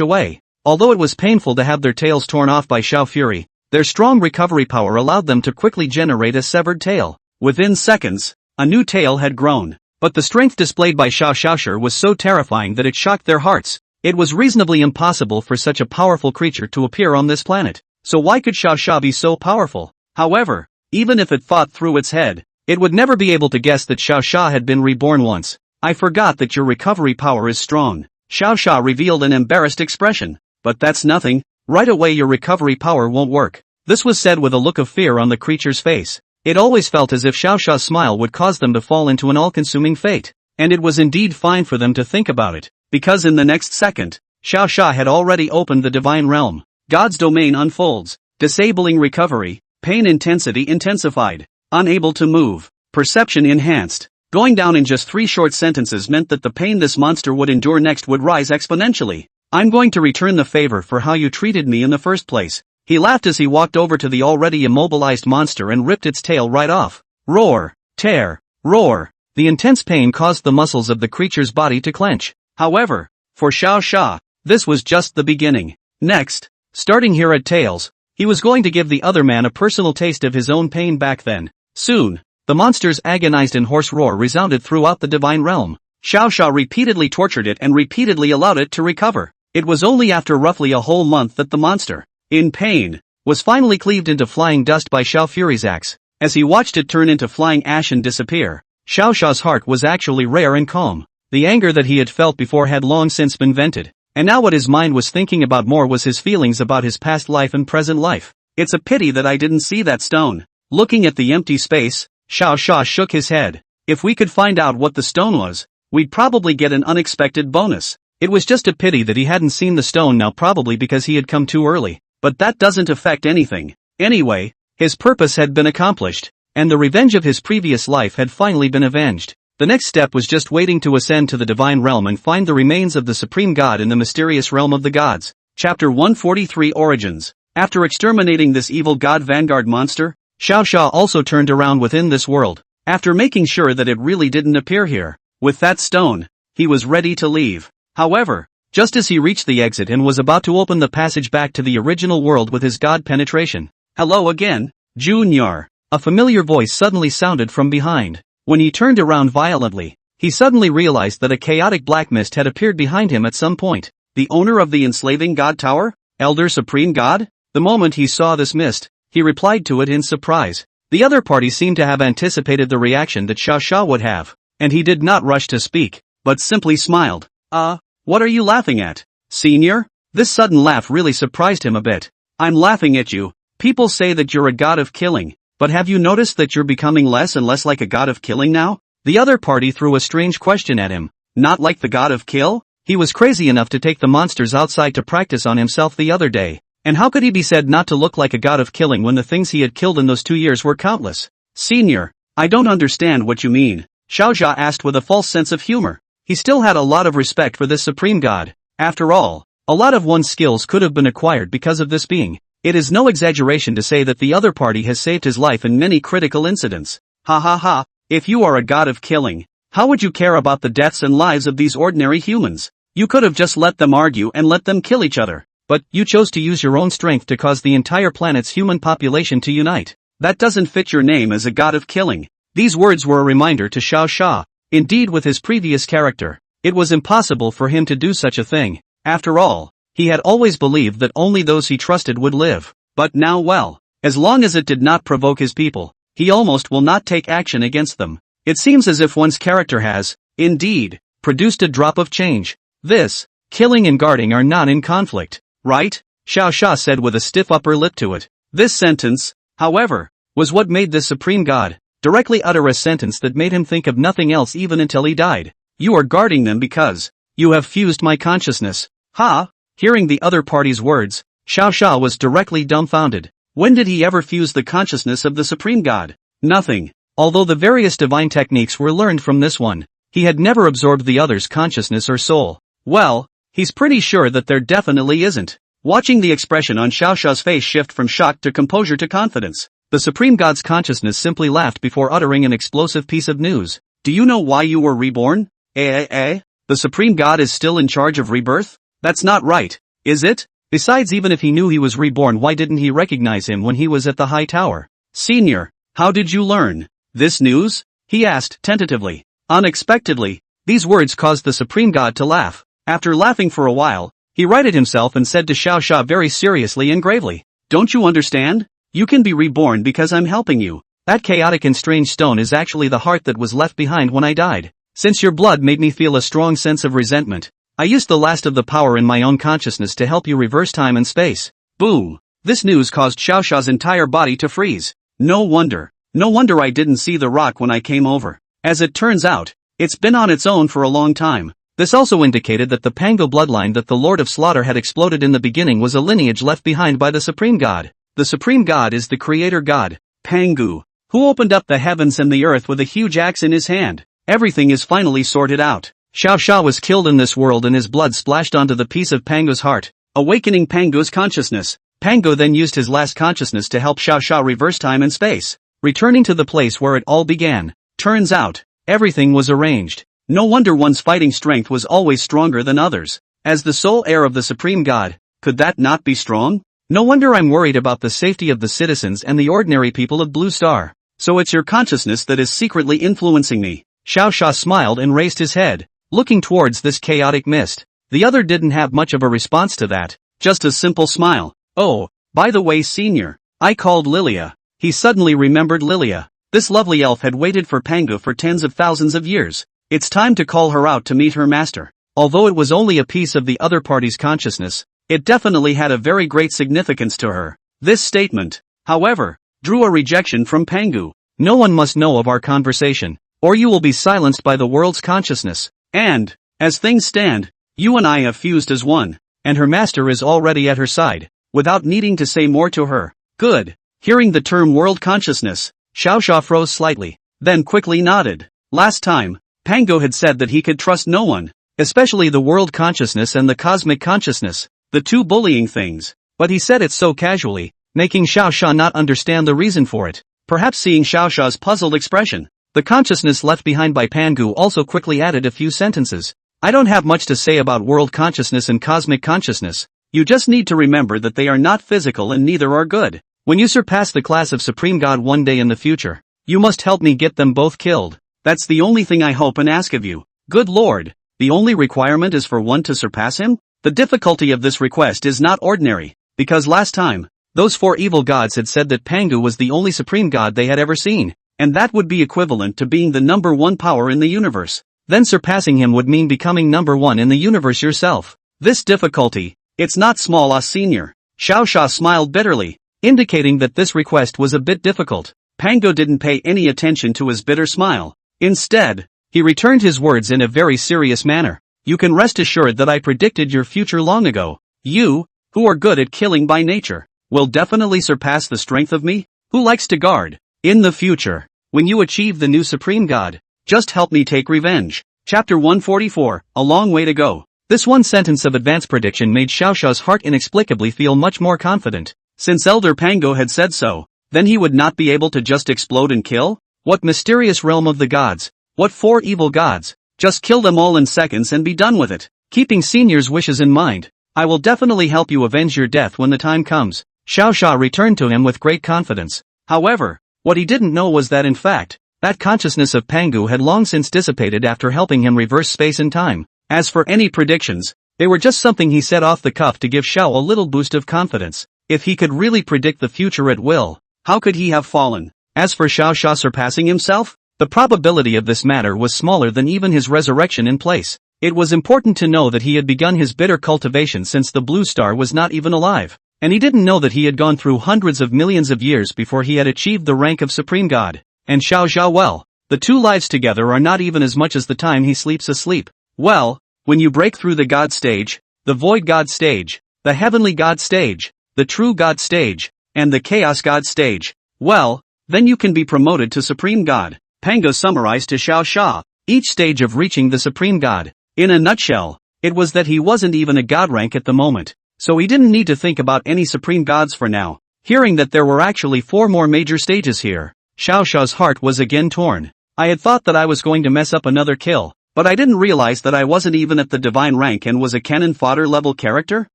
S1: away. Although it was painful to have their tails torn off by Xiao Fury, their strong recovery power allowed them to quickly generate a severed tail. Within seconds, a new tail had grown. But the strength displayed by Xiao Xiaosher was so terrifying that it shocked their hearts. It was reasonably impossible for such a powerful creature to appear on this planet. So why could Xiao Xia be so powerful? However, even if it fought through its head, it would never be able to guess that Xiao Xia had been reborn once. I forgot that your recovery power is strong. Xiao Xia revealed an embarrassed expression. But that's nothing. Right away your recovery power won't work. This was said with a look of fear on the creature's face. It always felt as if Xiao Xia's smile would cause them to fall into an all-consuming fate. And it was indeed fine for them to think about it, because in the next second, Xiao Xia had already opened the divine realm. God's domain unfolds, disabling recovery, pain intensity intensified, unable to move, perception enhanced. Going down in just 3 short sentences meant that the pain this monster would endure next would rise exponentially. I'm going to return the favor for how you treated me in the first place. He laughed as he walked over to the already immobilized monster and ripped its tail right off. Roar, tear, roar. The intense pain caused the muscles of the creature's body to clench. However, for Xiao Xia, this was just the beginning. Next, starting here at Tails, he was going to give the other man a personal taste of his own pain back then. Soon, the monster's agonized and hoarse roar resounded throughout the divine realm. Xiao Xia repeatedly tortured it and repeatedly allowed it to recover. It was only after roughly a whole month that the monster, in pain, was finally cleaved into flying dust by Xiao Fury's axe. As he watched it turn into flying ash and disappear, Xiao Xia's heart was actually rare and calm. The anger that he had felt before had long since been vented, and now what his mind was thinking about more was his feelings about his past life and present life. It's a pity that I didn't see that stone. Looking at the empty space, Xiao Xia shook his head. If we could find out what the stone was, we'd probably get an unexpected bonus. It was just a pity that he hadn't seen the stone now, probably because he had come too early. But that doesn't affect anything. Anyway, his purpose had been accomplished, and the revenge of his previous life had finally been avenged. The next step was just waiting to ascend to the divine realm and find the remains of the supreme god in the mysterious realm of the gods. Chapter 143 Origins. After exterminating this evil god vanguard monster, Xiao Xia also turned around within this world, after making sure that it really didn't appear here. With that stone, he was ready to leave. However, just as he reached the exit and was about to open the passage back to the original world with his god penetration. Hello again, Junior. A familiar voice suddenly sounded from behind. When he turned around violently, he suddenly realized that a chaotic black mist had appeared behind him at some point. The owner of the enslaving god tower? Elder Supreme God? The moment he saw this mist, he replied to it in surprise. The other party seemed to have anticipated the reaction that Xiao Xia would have, and he did not rush to speak, but simply smiled. What are you laughing at, senior? This sudden laugh really surprised him a bit. I'm laughing at you. People say that you're a god of killing, but have you noticed that you're becoming less and less like a god of killing now? The other party threw a strange question at him. Not like the god of kill? He was crazy enough to take the monsters outside to practice on himself the other day. And how could he be said not to look like a god of killing when the things he had killed in those 2 years were countless? Senior, I don't understand what you mean, Xiao Xia asked with a false sense of humor. He still had a lot of respect for this supreme god. After all, a lot of one's skills could have been acquired because of this being. It is no exaggeration to say that the other party has saved his life in many critical incidents. Ha ha ha, if you are a god of killing, how would you care about the deaths and lives of these ordinary humans? You could have just let them argue and let them kill each other. But you chose to use your own strength to cause the entire planet's human population to unite. That doesn't fit your name as a god of killing. These words were a reminder to Xiao Xia. Indeed, with his previous character, it was impossible for him to do such a thing. After all, he had always believed that only those he trusted would live. But now, well, as long as it did not provoke his people, he almost will not take action against them. It seems as if one's character has, indeed, produced a drop of change. This, killing and guarding are not in conflict, right? Xiao Xia said with a stiff upper lip to it. This sentence, however, was what made this supreme god directly utter a sentence that made him think of nothing else even until he died. You are guarding them because you have fused my consciousness. Ha! Hearing the other party's words, Xiao Xia was directly dumbfounded. When did he ever fuse the consciousness of the supreme god? Nothing. Although the various divine techniques were learned from this one, he had never absorbed the other's consciousness or soul. Well, he's pretty sure that there definitely isn't. Watching the expression on Xiao Xia's face shift from shock to composure to confidence, the supreme god's consciousness simply laughed before uttering an explosive piece of news. Do you know why you were reborn? The supreme god is still in charge of rebirth? That's not right, is it? Besides, even if he knew he was reborn, why didn't he recognize him when he was at the high tower? Senior, how did you learn this news? He asked tentatively. Unexpectedly, these words caused the supreme god to laugh. After laughing for a while, he righted himself and said to Xiao Xia very seriously and gravely, "Don't you understand? You can be reborn because I'm helping you. That chaotic and strange stone is actually the heart that was left behind when I died. Since your blood made me feel a strong sense of resentment, I used the last of the power in my own consciousness to help you reverse time and space." Boom! This news caused Xiao Xia's entire body to freeze. No wonder I didn't see the rock when I came over. As it turns out, It's been on its own for a long time. This also indicated that the Pangu bloodline that the Lord of Slaughter had exploded in the beginning was a lineage left behind by the Supreme God. The Supreme God is the creator god, Pangu, who opened up the heavens and the earth with a huge axe in his hand. Everything is finally sorted out. Xiao Xia was killed in this world and his blood splashed onto the piece of Pangu's heart, awakening Pangu's consciousness. Pangu then used his last consciousness to help Xiao Xia reverse time and space, returning to the place where it all began. Turns out, everything was arranged. No wonder one's fighting strength was always stronger than others. As the sole heir of the Supreme God, could that not be strong? No wonder I'm worried about the safety of the citizens and the ordinary people of Blue Star. So it's your consciousness that is secretly influencing me. Xiao Xia smiled and raised his head, looking towards this chaotic mist. The other didn't have much of a response to that, just a simple smile. Oh, by the way, senior, I called Lilia. He suddenly remembered Lilia. This lovely elf had waited for Pangu for tens of thousands of years. It's time to call her out to meet her master. Although it was only a piece of the other party's consciousness, it definitely had a very great significance to her. This statement, however, drew a rejection from Pangu. No one must know of our conversation, or you will be silenced by the world's consciousness. And, as things stand, you and I have fused as one, and her master is already at her side, without needing to say more to her. Good. Hearing the term world consciousness, Xiao Xia froze slightly, then quickly nodded. Last time, Pangu had said that he could trust no one, especially the world consciousness and the cosmic consciousness, the two bullying things, but he said it so casually, making Xiao Xia not understand the reason for it. Perhaps seeing Xiao Xia's puzzled expression, the consciousness left behind by Pangu also quickly added a few sentences. I don't have much to say about world consciousness and cosmic consciousness. You just need to remember that they are not physical and neither are good. When you surpass the class of Supreme God one day in the future, you must help me get them both killed. That's the only thing I hope and ask of you. Good Lord, the only requirement is for one to surpass him? The difficulty of this request is not ordinary, because last time, those four evil gods had said that Pangu was the only Supreme God they had ever seen, and that would be equivalent to being the number one power in the universe. Then surpassing him would mean becoming number one in the universe yourself. This difficulty, it's not small, senior. Xiao Xia smiled bitterly, indicating that this request was a bit difficult. Pangu didn't pay any attention to his bitter smile. Instead, he returned his words in a very serious manner. You can rest assured that I predicted your future long ago. You, who are good at killing by nature, will definitely surpass the strength of me, who likes to guard. In the future, when you achieve the new Supreme God, just help me take revenge. Chapter 144, A Long Way to Go. This one sentence of advance prediction made Xiao Xia's heart inexplicably feel much more confident. Since Elder Pangu had said so, then he would not be able to just explode and kill? What mysterious realm of the gods? What four evil gods? Just kill them all in seconds and be done with it. Keeping senior's wishes in mind, I will definitely help you avenge your death when the time comes. Xiao Xia returned to him with great confidence. However, what he didn't know was that in fact, that consciousness of Pangu had long since dissipated after helping him reverse space and time. As for any predictions, they were just something he said off the cuff to give Xiao a little boost of confidence. If he could really predict the future at will, how could he have fallen? As for Xiao Xia surpassing himself, the probability of this matter was smaller than even his resurrection in place. It was important to know that he had begun his bitter cultivation since the Blue Star was not even alive, and he didn't know that he had gone through hundreds of millions of years before he had achieved the rank of Supreme God. And Xiao Xia, well, the two lives together are not even as much as the time he sleeps asleep. Well, when you break through the God stage, the Void God stage, the Heavenly God stage, the True God stage, and the Chaos God stage, well, then you can be promoted to Supreme God. Pangu summarized to Xiao Xia, each stage of reaching the Supreme God. In a nutshell, it was that he wasn't even a God rank at the moment, so he didn't need to think about any Supreme Gods for now. Hearing that there were actually 4 more major stages here, Xiao Xia's heart was again torn. I had thought that I was going to mess up another kill, but I didn't realize that I wasn't even at the divine rank and was a cannon fodder level character?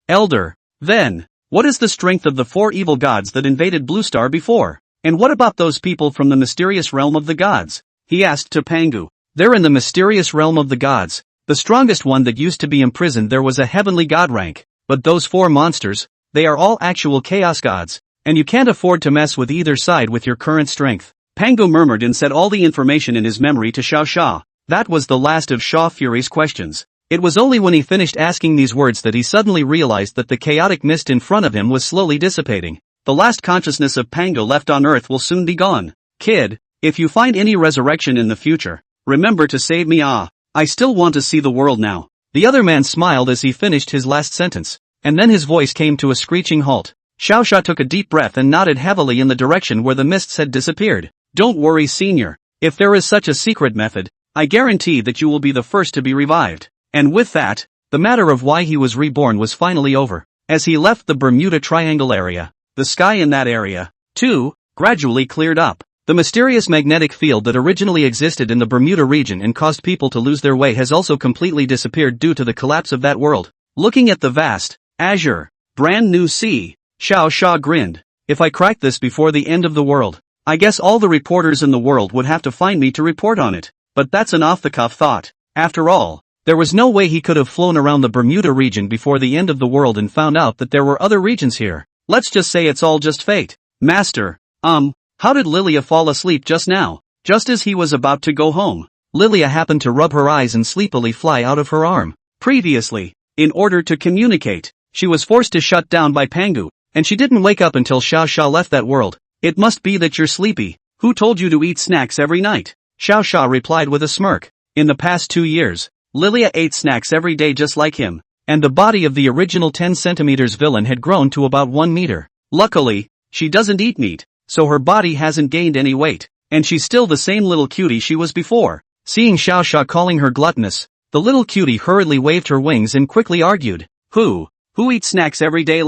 S1: Elder, then, what is the strength of the 4 evil gods that invaded Blue Star before? And what about those people from the mysterious realm of the gods? He asked to Pangu. They're in the mysterious realm of the gods. The strongest one that used to be imprisoned there was a heavenly god rank, but those 4 monsters, they are all actual chaos gods, and you can't afford to mess with either side with your current strength. Pangu murmured and said all the information in his memory to Xiao Xia. That was the last of Xia Fury's questions. It was only when he finished asking these words that he suddenly realized that the chaotic mist in front of him was slowly dissipating. The last consciousness of Pangu left on Earth will soon be gone. Kid, if you find any resurrection in the future, remember to save me. I still want to see the world now. The other man smiled as he finished his last sentence, and then his voice came to a screeching halt. Xiao Sha took a deep breath and nodded heavily in the direction where the mists had disappeared. Don't worry, senior. If there is such a secret method, I guarantee that you will be the first to be revived. And with that, the matter of why he was reborn was finally over. As he left the Bermuda Triangle area, the sky in that area, too, gradually cleared up. The mysterious magnetic field that originally existed in the Bermuda region and caused people to lose their way has also completely disappeared due to the collapse of that world. Looking at the vast, azure, brand new sea, Xiao Sha grinned. If I crack this before the end of the world, I guess all the reporters in the world would have to find me to report on it. But that's an off-the-cuff thought. After all, there was no way he could have flown around the Bermuda region before the end of the world and found out that there were other regions here. Let's just say it's all just fate. Master, how did Lilia fall asleep just now? Just as he was about to go home, Lilia happened to rub her eyes and sleepily fly out of her arm. Previously, in order to communicate, she was forced to shut down by Pangu, and she didn't wake up until Xiao Sha left that world. It must be that you're sleepy. Who told you to eat snacks every night? Xiao Sha replied with a smirk. In the past 2 years, Lilia ate snacks every day just like him, and the body of the original 10 centimeters villain had grown to about 1 meter. Luckily, she doesn't eat meat, so her body hasn't gained any weight, and she's still the same little cutie she was before. Seeing Xiao Sha calling her gluttonous, the little cutie hurriedly waved her wings and quickly argued. Who eats snacks every day?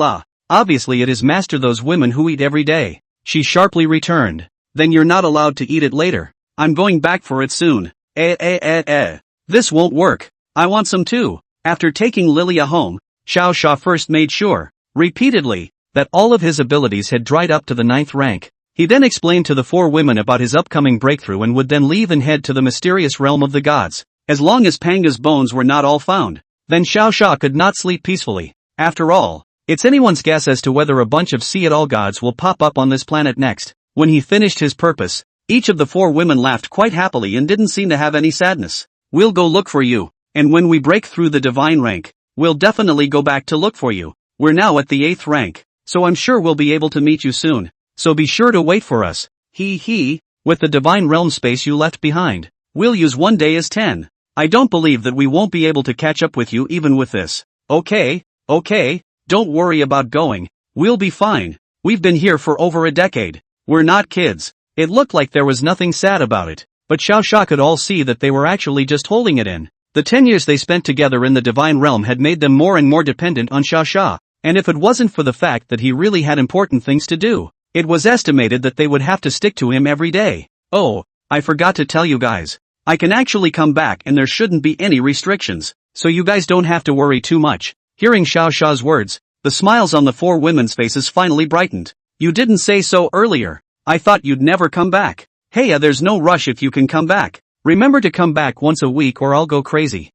S1: Obviously it is master, those women who eat every day. She sharply returned. Then you're not allowed to eat it later. I'm going back for it soon. This won't work. I want some too. After taking Lilia home, Xiao Sha first made sure, repeatedly, that all of his abilities had dried up to the 9th rank. He then explained to the 4 women about his upcoming breakthrough and would then leave and head to the mysterious realm of the gods. As long as Panga's bones were not all found, then Xiao Sha could not sleep peacefully. After all, it's anyone's guess as to whether a bunch of see-it-all gods will pop up on this planet next. When he finished his purpose, each of the 4 women laughed quite happily and didn't seem to have any sadness. We'll go look for you, and when we break through the divine rank, we'll definitely go back to look for you. We're now at the 8th rank, so I'm sure we'll be able to meet you soon. So be sure to wait for us. With the divine realm space you left behind, we'll use 1 day as 10. I don't believe that we won't be able to catch up with you even with this. Okay, don't worry about going. We'll be fine. We've been here for over a decade. We're not kids. It looked like there was nothing sad about it, but Xiao Sha could all see that they were actually just holding it in. The 10 years they spent together in the divine realm had made them more and more dependent on Xiao Sha, and if it wasn't for the fact that he really had important things to do, it was estimated that they would have to stick to him every day. Oh, I forgot to tell you guys. I can actually come back and there shouldn't be any restrictions, so you guys don't have to worry too much. Hearing Xiao Sha's words, the smiles on the 4 women's faces finally brightened. You didn't say so earlier. I thought you'd never come back. Hey, there's no rush if you can come back. Remember to come back once a week or I'll go crazy.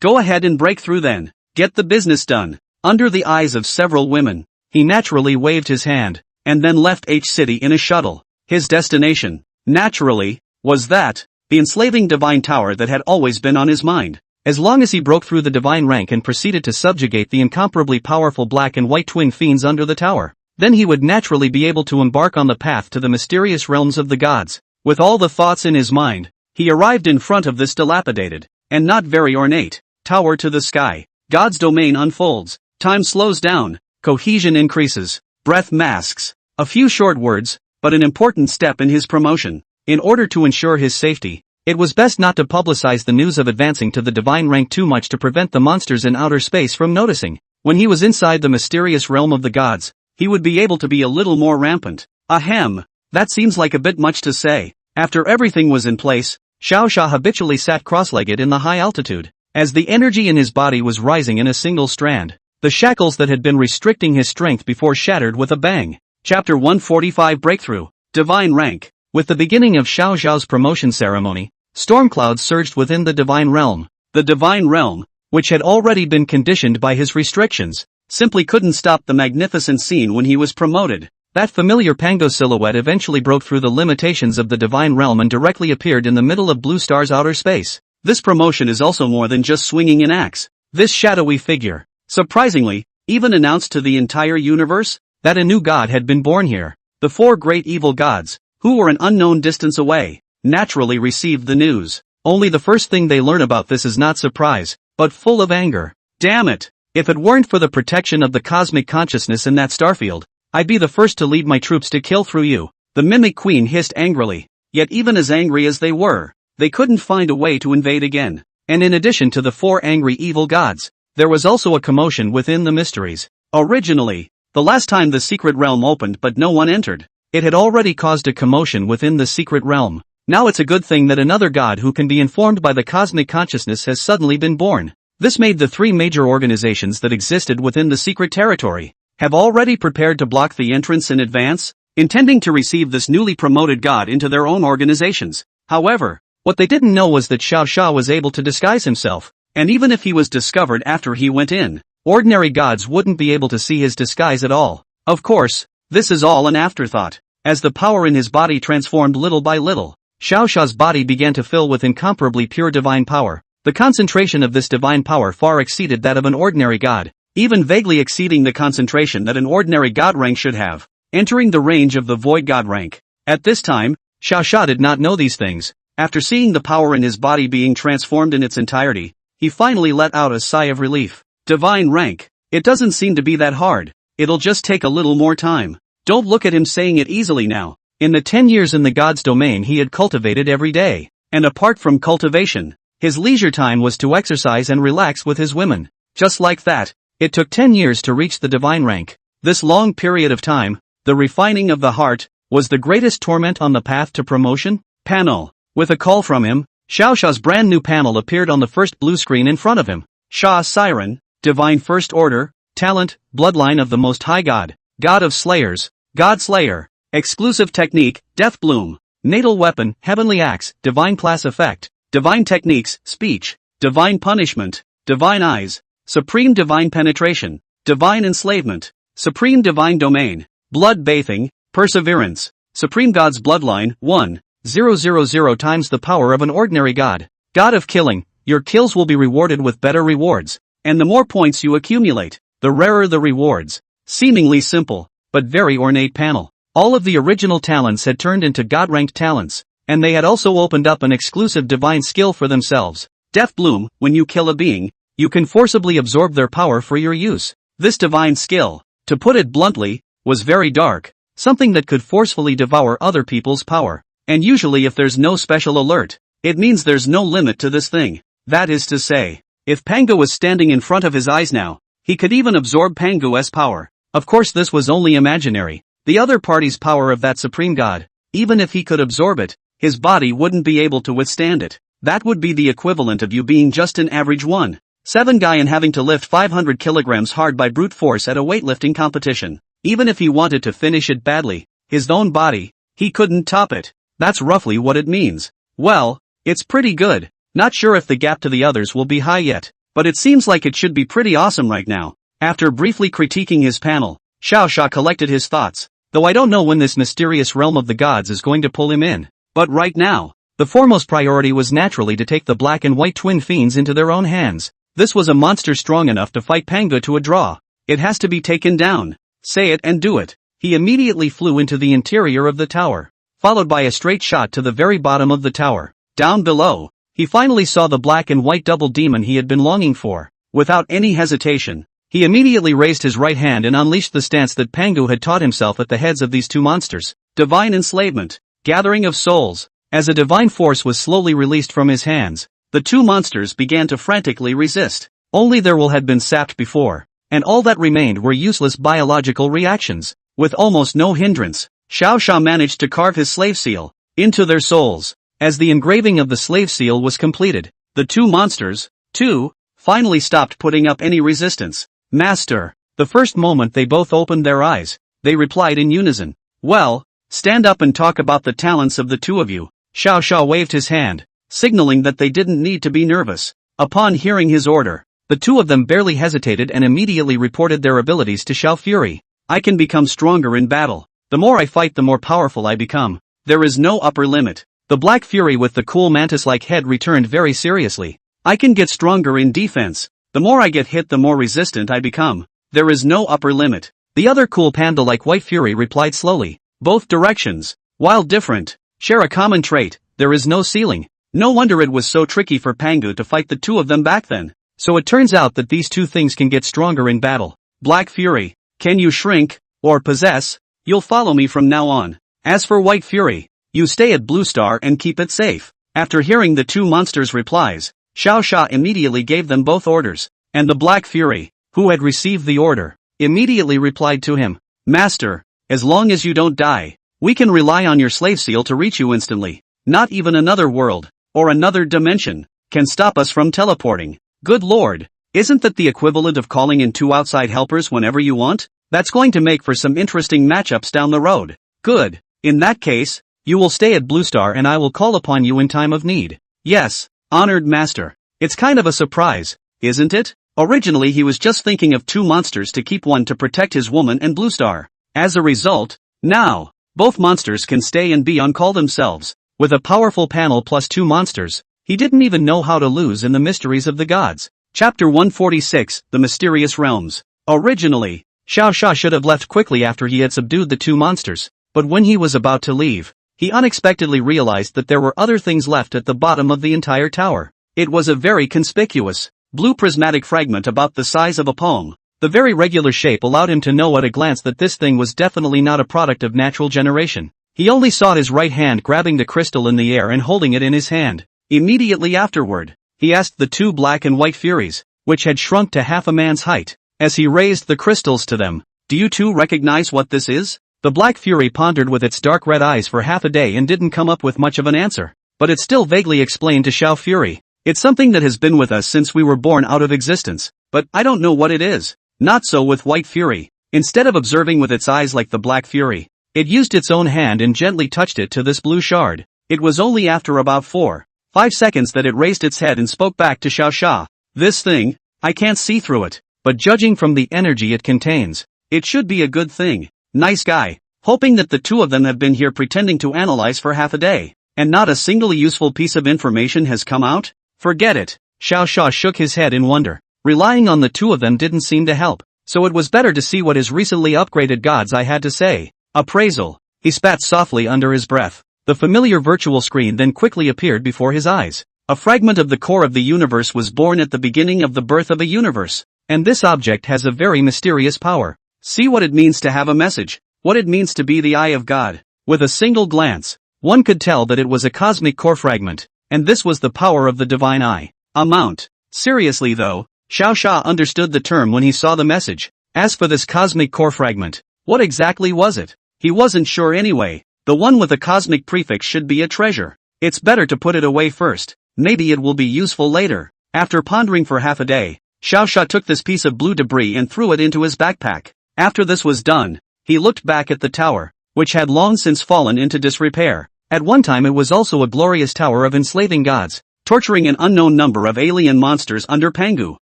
S1: Go ahead and break through then. Get the business done. Under the eyes of several women, he naturally waved his hand, and then left H City in a shuttle. His destination, naturally, was the enslaving divine tower that had always been on his mind. As long as he broke through the divine rank and proceeded to subjugate the incomparably powerful black and white twin fiends under the tower, then he would naturally be able to embark on the path to the mysterious realms of the gods. With all the thoughts in his mind, he arrived in front of this dilapidated, and not very ornate, tower to the sky. God's domain unfolds, time slows down, cohesion increases, breath masks. A few short words, but an important step in his promotion. In order to ensure his safety, it was best not to publicize the news of advancing to the divine rank too much to prevent the monsters in outer space from noticing. When he was inside the mysterious realm of the gods, he would be able to be a little more rampant. Ahem, that seems like a bit much to say. After everything was in place, Xiao Sha habitually sat cross-legged in the high altitude. As the energy in his body was rising in a single strand, the shackles that had been restricting his strength before shattered with a bang. Chapter 145 Breakthrough, Divine Rank. With the beginning of Xiao Zhao's promotion ceremony, storm clouds surged within the divine realm. The divine realm, which had already been conditioned by his restrictions, simply couldn't stop the magnificent scene when he was promoted. That familiar Pango silhouette eventually broke through the limitations of the divine realm and directly appeared in the middle of Blue Star's outer space. This promotion is also more than just swinging an axe. This shadowy figure, surprisingly, even announced to the entire universe that a new god had been born here. The 4 great evil gods, who were an unknown distance away, naturally received the news. Only the first thing they learn about this is not surprise, but full of anger. Damn it! If it weren't for the protection of the cosmic consciousness in that starfield, I'd be the first to lead my troops to kill through you, the Mimic Queen hissed angrily. Yet even as angry as they were, they couldn't find a way to invade again. And in addition to the 4 angry evil gods, there was also a commotion within the mysteries. Originally, the last time the secret realm opened but no one entered, it had already caused a commotion within the secret realm. Now it's a good thing that another god who can be informed by the cosmic consciousness has suddenly been born. This made the 3 major organizations that existed within the secret territory have already prepared to block the entrance in advance, intending to receive this newly promoted god into their own organizations. However, what they didn't know was that Xiao Xia was able to disguise himself, and even if he was discovered after he went in, ordinary gods wouldn't be able to see his disguise at all. Of course, this is all an afterthought. As the power in his body transformed little by little, Xiao Xia's body began to fill with incomparably pure divine power. The concentration of this divine power far exceeded that of an ordinary god, even vaguely exceeding the concentration that an ordinary god rank should have, entering the range of the void god rank. At this time, Xiao Xia did not know these things. After seeing the power in his body being transformed in its entirety, he finally let out a sigh of relief. Divine rank. It doesn't seem to be that hard. It'll just take a little more time. Don't look at him saying it easily now. In the 10 years in the god's domain he had cultivated every day. And apart from cultivation, his leisure time was to exercise and relax with his women. Just like that, it took 10 years to reach the divine rank. This long period of time, the refining of the heart, was the greatest torment on the path to promotion. Panel. With a call from him, Xiao Xia's brand new panel appeared on the first blue screen in front of him. Xia Siren, Divine First Order, Talent, Bloodline of the Most High God, God of Slayers, God Slayer, Exclusive Technique, Death Bloom, Natal Weapon, Heavenly Axe, Divine Class Effect, Divine Techniques, Speech, Divine Punishment, Divine Eyes, Supreme Divine Penetration, Divine Enslavement, Supreme Divine Domain, Blood Bathing, Perseverance, Supreme God's Bloodline, 1,000 times the power of an ordinary god. God of Killing, your kills will be rewarded with better rewards, and the more points you accumulate, the rarer the rewards. Seemingly simple, but very ornate panel. All of the original talents had turned into god-ranked talents, and they had also opened up an exclusive divine skill for themselves. Death Bloom, when you kill a being, you can forcibly absorb their power for your use. This divine skill, to put it bluntly, was very dark, something that could forcefully devour other people's power. And usually if there's no special alert, it means there's no limit to this thing. That is to say, if Pangu was standing in front of his eyes now, he could even absorb Pangu's power. Of course this was only imaginary, the other party's power of that supreme god. Even if he could absorb it, his body wouldn't be able to withstand it. That would be the equivalent of you being just an average 1.7 guy and having to lift 500 kilograms hard by brute force at a weightlifting competition. Even if he wanted to finish it badly, his own body, he couldn't top it. That's roughly what it means. Well, it's pretty good. Not sure if the gap to the others will be high yet, but it seems like it should be pretty awesome right now. After briefly critiquing his panel, Xiao Xia collected his thoughts. Though I don't know when this mysterious realm of the gods is going to pull him in. But right now, the foremost priority was naturally to take the black and white twin fiends into their own hands. This was a monster strong enough to fight Pangu to a draw. It has to be taken down. Say it and do it. He immediately flew into the interior of the tower, followed by a straight shot to the very bottom of the tower. Down below, he finally saw the black and white double demon he had been longing for. Without any hesitation, he immediately raised his right hand and unleashed the stance that Pangu had taught himself at the heads of these two monsters. Divine Enslavement, Gathering of Souls. As a divine force was slowly released from his hands, the two monsters began to frantically resist. Only their will had been sapped before, and all that remained were useless biological reactions. With almost no hindrance, Xiao Xia managed to carve his slave seal into their souls. As the engraving of the slave seal was completed, the two monsters, too, finally stopped putting up any resistance. Master. The first moment they both opened their eyes, they replied in unison. Well, stand up and talk about the talents of the two of you. Xiao Xia waved his hand, signaling that they didn't need to be nervous. Upon hearing his order, the two of them barely hesitated and immediately reported their abilities to Xiao Fury. I can become stronger in battle. The more I fight the more powerful I become. There is no upper limit. The Black Fury with the cool mantis-like head returned very seriously. I can get stronger in defense. The more I get hit the more resistant I become. There is no upper limit. The other cool panda-like White Fury replied slowly. Both directions, while different, share a common trait, there is no ceiling. No wonder it was so tricky for Pangu to fight the two of them back then. So it turns out that these two things can get stronger in battle. Black Fury, can you shrink, or possess? You'll follow me from now on. As for White Fury, you stay at Blue Star and keep it safe. After hearing the two monsters' replies, Xiao Sha immediately gave them both orders, and the Black Fury, who had received the order, immediately replied to him, Master, as long as you don't die, we can rely on your slave seal to reach you instantly. Not even another world, or another dimension, can stop us from teleporting. Good lord, isn't that the equivalent of calling in two outside helpers whenever you want? That's going to make for some interesting matchups down the road. Good, in that case, you will stay at Blue Star and I will call upon you in time of need. Yes, honored master. It's kind of a surprise, isn't it? Originally he was just thinking of two monsters to keep one to protect his woman and Blue Star. As a result, now, both monsters can stay and be on call themselves. With a powerful panel plus two monsters, he didn't even know how to lose in the mysteries of the gods. Chapter 146, The Mysterious Realms. Originally, Xiao Sha should have left quickly after he had subdued the two monsters, but when he was about to leave, he unexpectedly realized that there were other things left at the bottom of the entire tower. It was a very conspicuous, blue prismatic fragment about the size of a palm. The very regular shape allowed him to know at a glance that this thing was definitely not a product of natural generation. He only saw his right hand grabbing the crystal in the air and holding it in his hand. Immediately afterward, he asked the two Black and White Furies, which had shrunk to half a man's height, as he raised the crystals to them, do you two recognize what this is? The Black Fury pondered with its dark red eyes for half a day and didn't come up with much of an answer, but it still vaguely explained to Xiao Fury. It's something that has been with us since we were born out of existence, but I don't know what it is. Not so with White Fury. Instead of observing with its eyes like the Black Fury, it used its own hand and gently touched it to this blue shard. It was only after about 4-5 seconds that it raised its head and spoke back to Xiao Sha. This thing, I can't see through it, but judging from the energy it contains, it should be a good thing. Nice guy. Hoping that the two of them have been here pretending to analyze for half a day, and not a single useful piece of information has come out? Forget it. Xiao Sha shook his head in wonder. Relying on the two of them didn't seem to help, so it was better to see what his recently upgraded gods I had to say. Appraisal. He spat softly under his breath. The familiar virtual screen then quickly appeared before his eyes. A fragment of the core of the universe was born at the beginning of the birth of a universe, and this object has a very mysterious power. See what it means to have a message, what it means to be the eye of God. With a single glance, one could tell that it was a cosmic core fragment, and this was the power of the divine eye. Amount. Seriously though, Xiao Sha understood the term when he saw the message. As for this cosmic core fragment, what exactly was it? He wasn't sure anyway. The one with a cosmic prefix should be a treasure. It's better to put it away first. Maybe it will be useful later. After pondering for half a day, Xiao Sha took this piece of blue debris and threw it into his backpack. After this was done, he looked back at the tower, which had long since fallen into disrepair. At one time it was also a glorious tower of enslaving gods, torturing an unknown number of alien monsters under Pangu.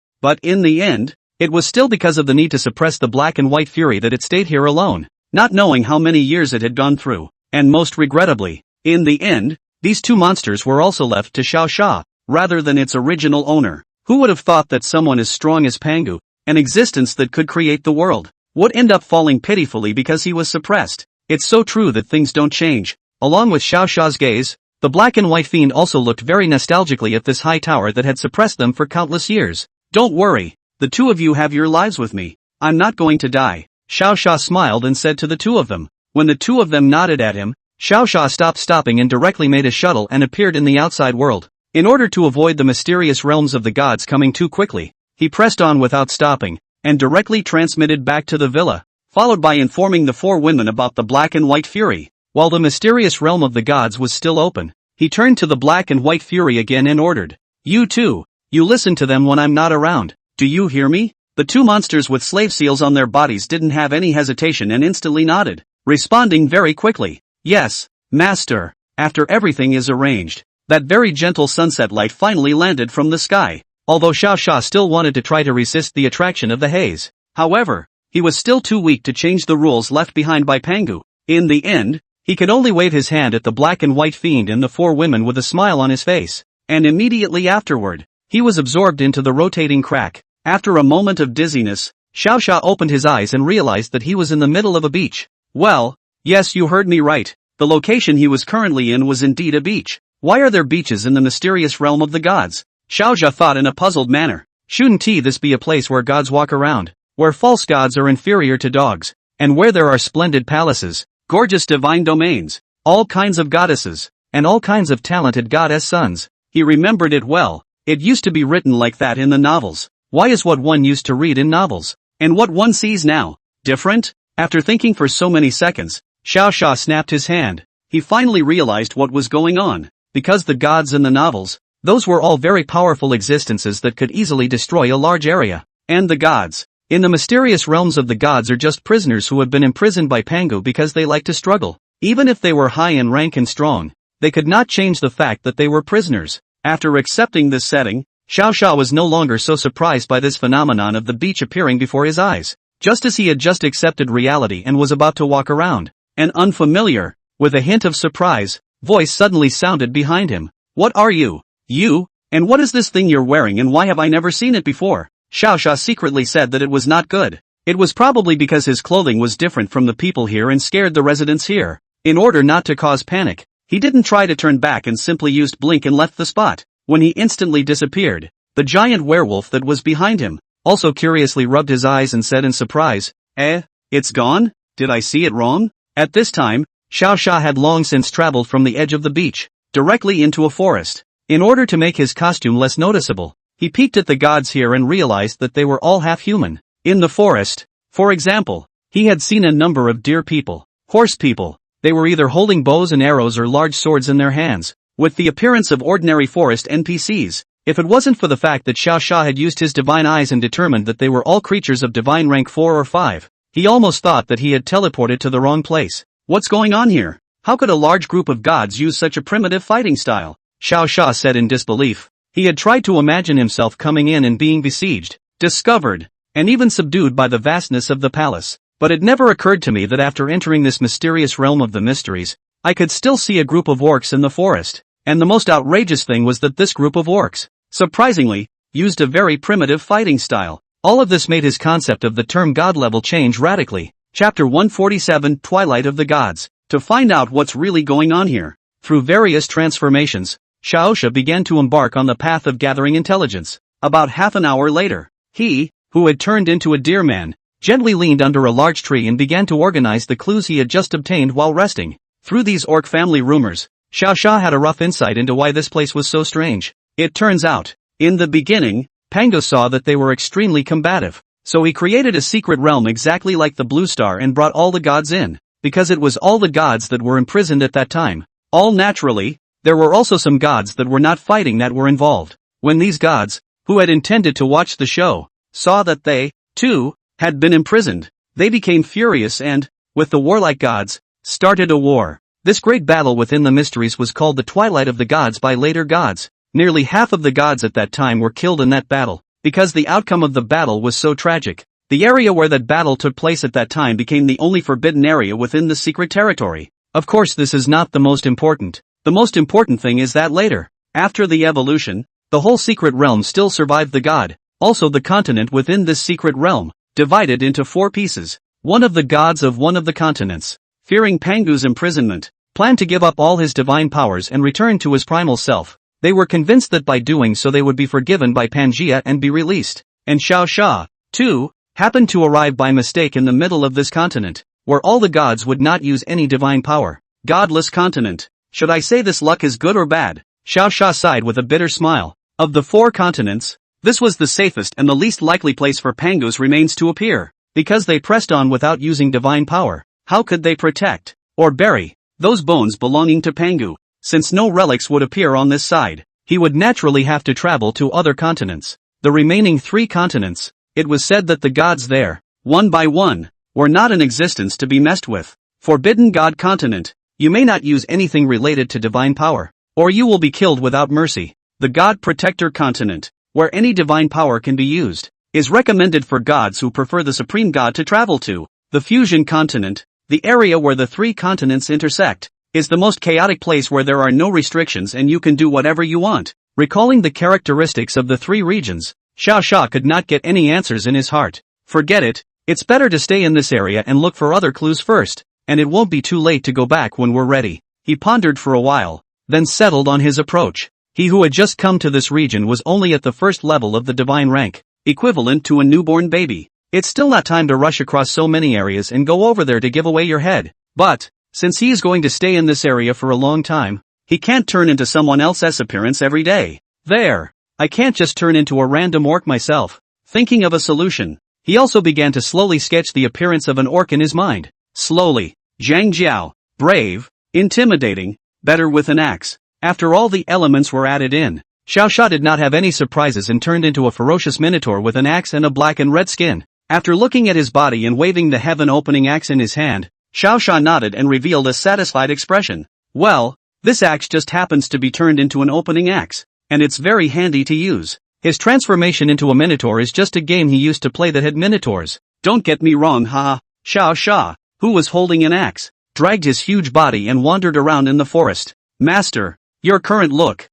S1: But in the end, it was still because of the need to suppress the Black and White Fury that it stayed here alone, not knowing how many years it had gone through, and most regrettably, in the end, these two monsters were also left to Xiao Sha, rather than its original owner. Who would have thought that someone as strong as Pangu, an existence that could create the world, would end up falling pitifully because he was suppressed? It's so true that things don't change. Along with Xiao Sha's gaze, the Black and White Fiend also looked very nostalgically at this high tower that had suppressed them for countless years. Don't worry, the two of you have your lives with me. I'm not going to die. Xiao Sha smiled and said to the two of them. When the two of them nodded at him, Xiao Sha stopped stopping and directly made a shuttle and appeared in the outside world. In order to avoid the mysterious realms of the gods coming too quickly, he pressed on without stopping, and directly transmitted back to the villa, followed by informing the four women about the Black and White Fury. While the mysterious realm of the gods was still open, he turned to the Black and White Fury again and ordered, "You two, you listen to them when I'm not around. Do you hear me?" The two monsters with slave seals on their bodies didn't have any hesitation and instantly nodded, responding very quickly, "Yes, Master." After everything is arranged, that very gentle sunset light finally landed from the sky, although Xiao Sha still wanted to try to resist the attraction of the haze. However, he was still too weak to change the rules left behind by Pangu. In the end, he could only wave his hand at the Black and White Fiend and the four women with a smile on his face, and immediately afterward, he was absorbed into the rotating crack. After a moment of dizziness, Xiao Sha opened his eyes and realized that he was in the middle of a beach. Well, yes, you heard me right. The location he was currently in was indeed a beach. Why are there beaches in the mysterious realm of the gods? Xiaoxia thought in a puzzled manner. Shouldn't this be a place where gods walk around, where false gods are inferior to dogs, and where there are splendid palaces, gorgeous divine domains, all kinds of goddesses, and all kinds of talented goddess sons? He remembered it well. It used to be written like that in the novels. Why is what one used to read in novels, and what one sees now, different? After thinking for so many seconds, Xiaoxia snapped his hand. He finally realized what was going on. Because the gods in the novels, those were all very powerful existences that could easily destroy a large area. And the gods, in the mysterious realms of the gods, are just prisoners who have been imprisoned by Pangu because they like to struggle. Even if they were high in rank and strong, they could not change the fact that they were prisoners. After accepting this setting, Xiaoxia was no longer so surprised by this phenomenon of the beach appearing before his eyes. Just as he had just accepted reality and was about to walk around, an unfamiliar, with a hint of surprise, voice suddenly sounded behind him. What are you? You? And what is this thing you're wearing, and why have I never seen it before? Xiaoxia secretly said that it was not good. It was probably because his clothing was different from the people here and scared the residents here. In order not to cause panic, he didn't try to turn back and simply used blink and left the spot. When he instantly disappeared, the giant werewolf that was behind him also curiously rubbed his eyes and said in surprise, it's gone? Did I see it wrong? At this time, Xiaoxia had long since traveled from the edge of the beach, directly into a forest. In order to make his costume less noticeable, he peeked at the gods here and realized that they were all half human. In the forest, for example, he had seen a number of deer people, horse people. They were either holding bows and arrows or large swords in their hands, with the appearance of ordinary forest NPCs. If it wasn't for the fact that Xiaoxia had used his divine eyes and determined that they were all creatures of divine rank 4 or 5, he almost thought that he had teleported to the wrong place. What's going on here? How could a large group of gods use such a primitive fighting style? Xiaoxia said in disbelief. He had tried to imagine himself coming in and being besieged, discovered, and even subdued by the vastness of the palace. But it never occurred to me that after entering this mysterious realm of the mysteries, I could still see a group of orcs in the forest. And the most outrageous thing was that this group of orcs, surprisingly, used a very primitive fighting style. All of this made his concept of the term god level change radically. Chapter 147, Twilight of the Gods. To find out what's really going on here, through various transformations, Xiaoxia began to embark on the path of gathering intelligence. About half an hour later, he, who had turned into a deer man, gently leaned under a large tree and began to organize the clues he had just obtained while resting. Through these orc family rumors, Xiaoxia had a rough insight into why this place was so strange. It turns out, in the beginning, Pangu saw that they were extremely combative, so he created a secret realm exactly like the Blue Star and brought all the gods in, because it was all the gods that were imprisoned at that time. All naturally, there were also some gods that were not fighting that were involved. When these gods, who had intended to watch the show, saw that they, too, had been imprisoned, they became furious and, with the warlike gods, started a war. This great battle within the mysteries was called the Twilight of the Gods by later gods. Nearly half of the gods at that time were killed in that battle, because the outcome of the battle was so tragic. The area where that battle took place at that time became the only forbidden area within the secret territory. Of course, this is not the most important. The most important thing is that later, after the evolution, the whole secret realm still survived the god. Also, the continent within this secret realm, divided into 4 pieces. One of the gods of one of the continents, fearing Pangu's imprisonment, planned to give up all his divine powers and return to his primal self. They were convinced that by doing so they would be forgiven by Pangaea and be released. And Xiaoxia, too, happened to arrive by mistake in the middle of this continent, where all the gods would not use any divine power. Godless continent. Should I say this luck is good or bad? Xiaoxia sighed with a bitter smile. Of the 4 continents, this was the safest and the least likely place for Pangu's remains to appear, because they pressed on without using divine power. How could they protect, or bury, those bones belonging to Pangu? Since no relics would appear on this side, he would naturally have to travel to other continents. The remaining 3 continents, it was said that the gods there, one by one, were not in existence to be messed with. Forbidden God Continent. You may not use anything related to divine power, or you will be killed without mercy. The God Protector Continent, where any divine power can be used, is recommended for gods who prefer the supreme god to travel to. The Fusion Continent, the area where the 3 continents intersect, is the most chaotic place where there are no restrictions and you can do whatever you want. Recalling the characteristics of the 3 regions, Xiaoxia could not get any answers in his heart. Forget it, it's better to stay in this area and look for other clues first, and it won't be too late to go back when we're ready. He pondered for a while, then settled on his approach. He who had just come to this region was only at the first level of the divine rank, equivalent to a newborn baby. It's still not time to rush across so many areas and go over there to give away your head. But, since he is going to stay in this area for a long time, he can't turn into someone else's appearance every day. There. I can't just turn into a random orc myself. Thinking of a solution, he also began to slowly sketch the appearance of an orc in his mind. Slowly. Zhang Jiao. Brave. Intimidating. Better with an axe. After all the elements were added in, Xiao Sha did not have any surprises and turned into a ferocious minotaur with an axe and a black and red skin. After looking at his body and waving the heaven-opening axe in his hand, Xiao Sha nodded and revealed a satisfied expression. Well, this axe just happens to be turned into an opening axe, and it's very handy to use. His transformation into a minotaur is just a game he used to play that had minotaurs. Don't get me wrong, haha. Xiao Sha, who was holding an axe, dragged his huge body and wandered around in the forest. Master, your current look,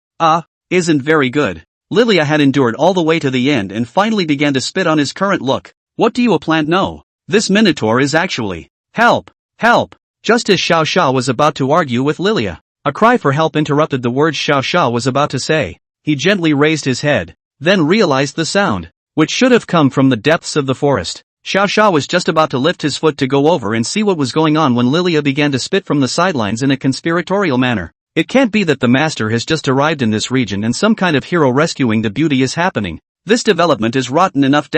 S1: isn't very good. Lilia had endured all the way to the end and finally began to spit on his current look. What do you plant know? This minotaur is actually, help, help. Just as Xiao Sha was about to argue with Lilia, a cry for help interrupted the words Xiao Sha was about to say. He gently raised his head, then realized the sound, which should have come from the depths of the forest. Xiao Sha was just about to lift his foot to go over and see what was going on when Lilia began to spit from the sidelines in a conspiratorial manner. It can't be that the master has just arrived in this region and some kind of hero rescuing the beauty is happening. This development is rotten enough.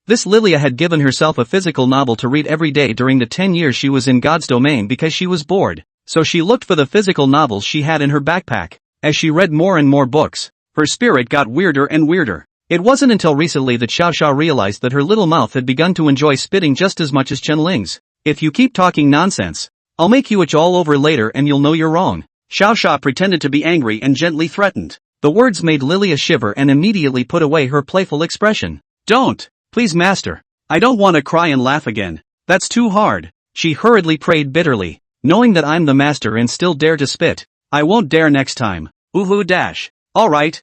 S1: This Lilia had given herself a physical novel to read every day during the 10 years she was in God's domain because she was bored, so she looked for the physical novels she had in her backpack. As she read more and more books, her spirit got weirder and weirder. It wasn't until recently that Xiao Sha realized that her little mouth had begun to enjoy spitting just as much as Chen Ling's. If you keep talking nonsense, I'll make you itch all over later and you'll know you're wrong. Xiao Sha pretended to be angry and gently threatened. The words made Lilia shiver and immediately put away her playful expression. Don't. Please master. I don't want to cry and laugh again. That's too hard. She hurriedly prayed bitterly. Knowing that I'm the master and still dare to spit, I won't dare next time. Alright.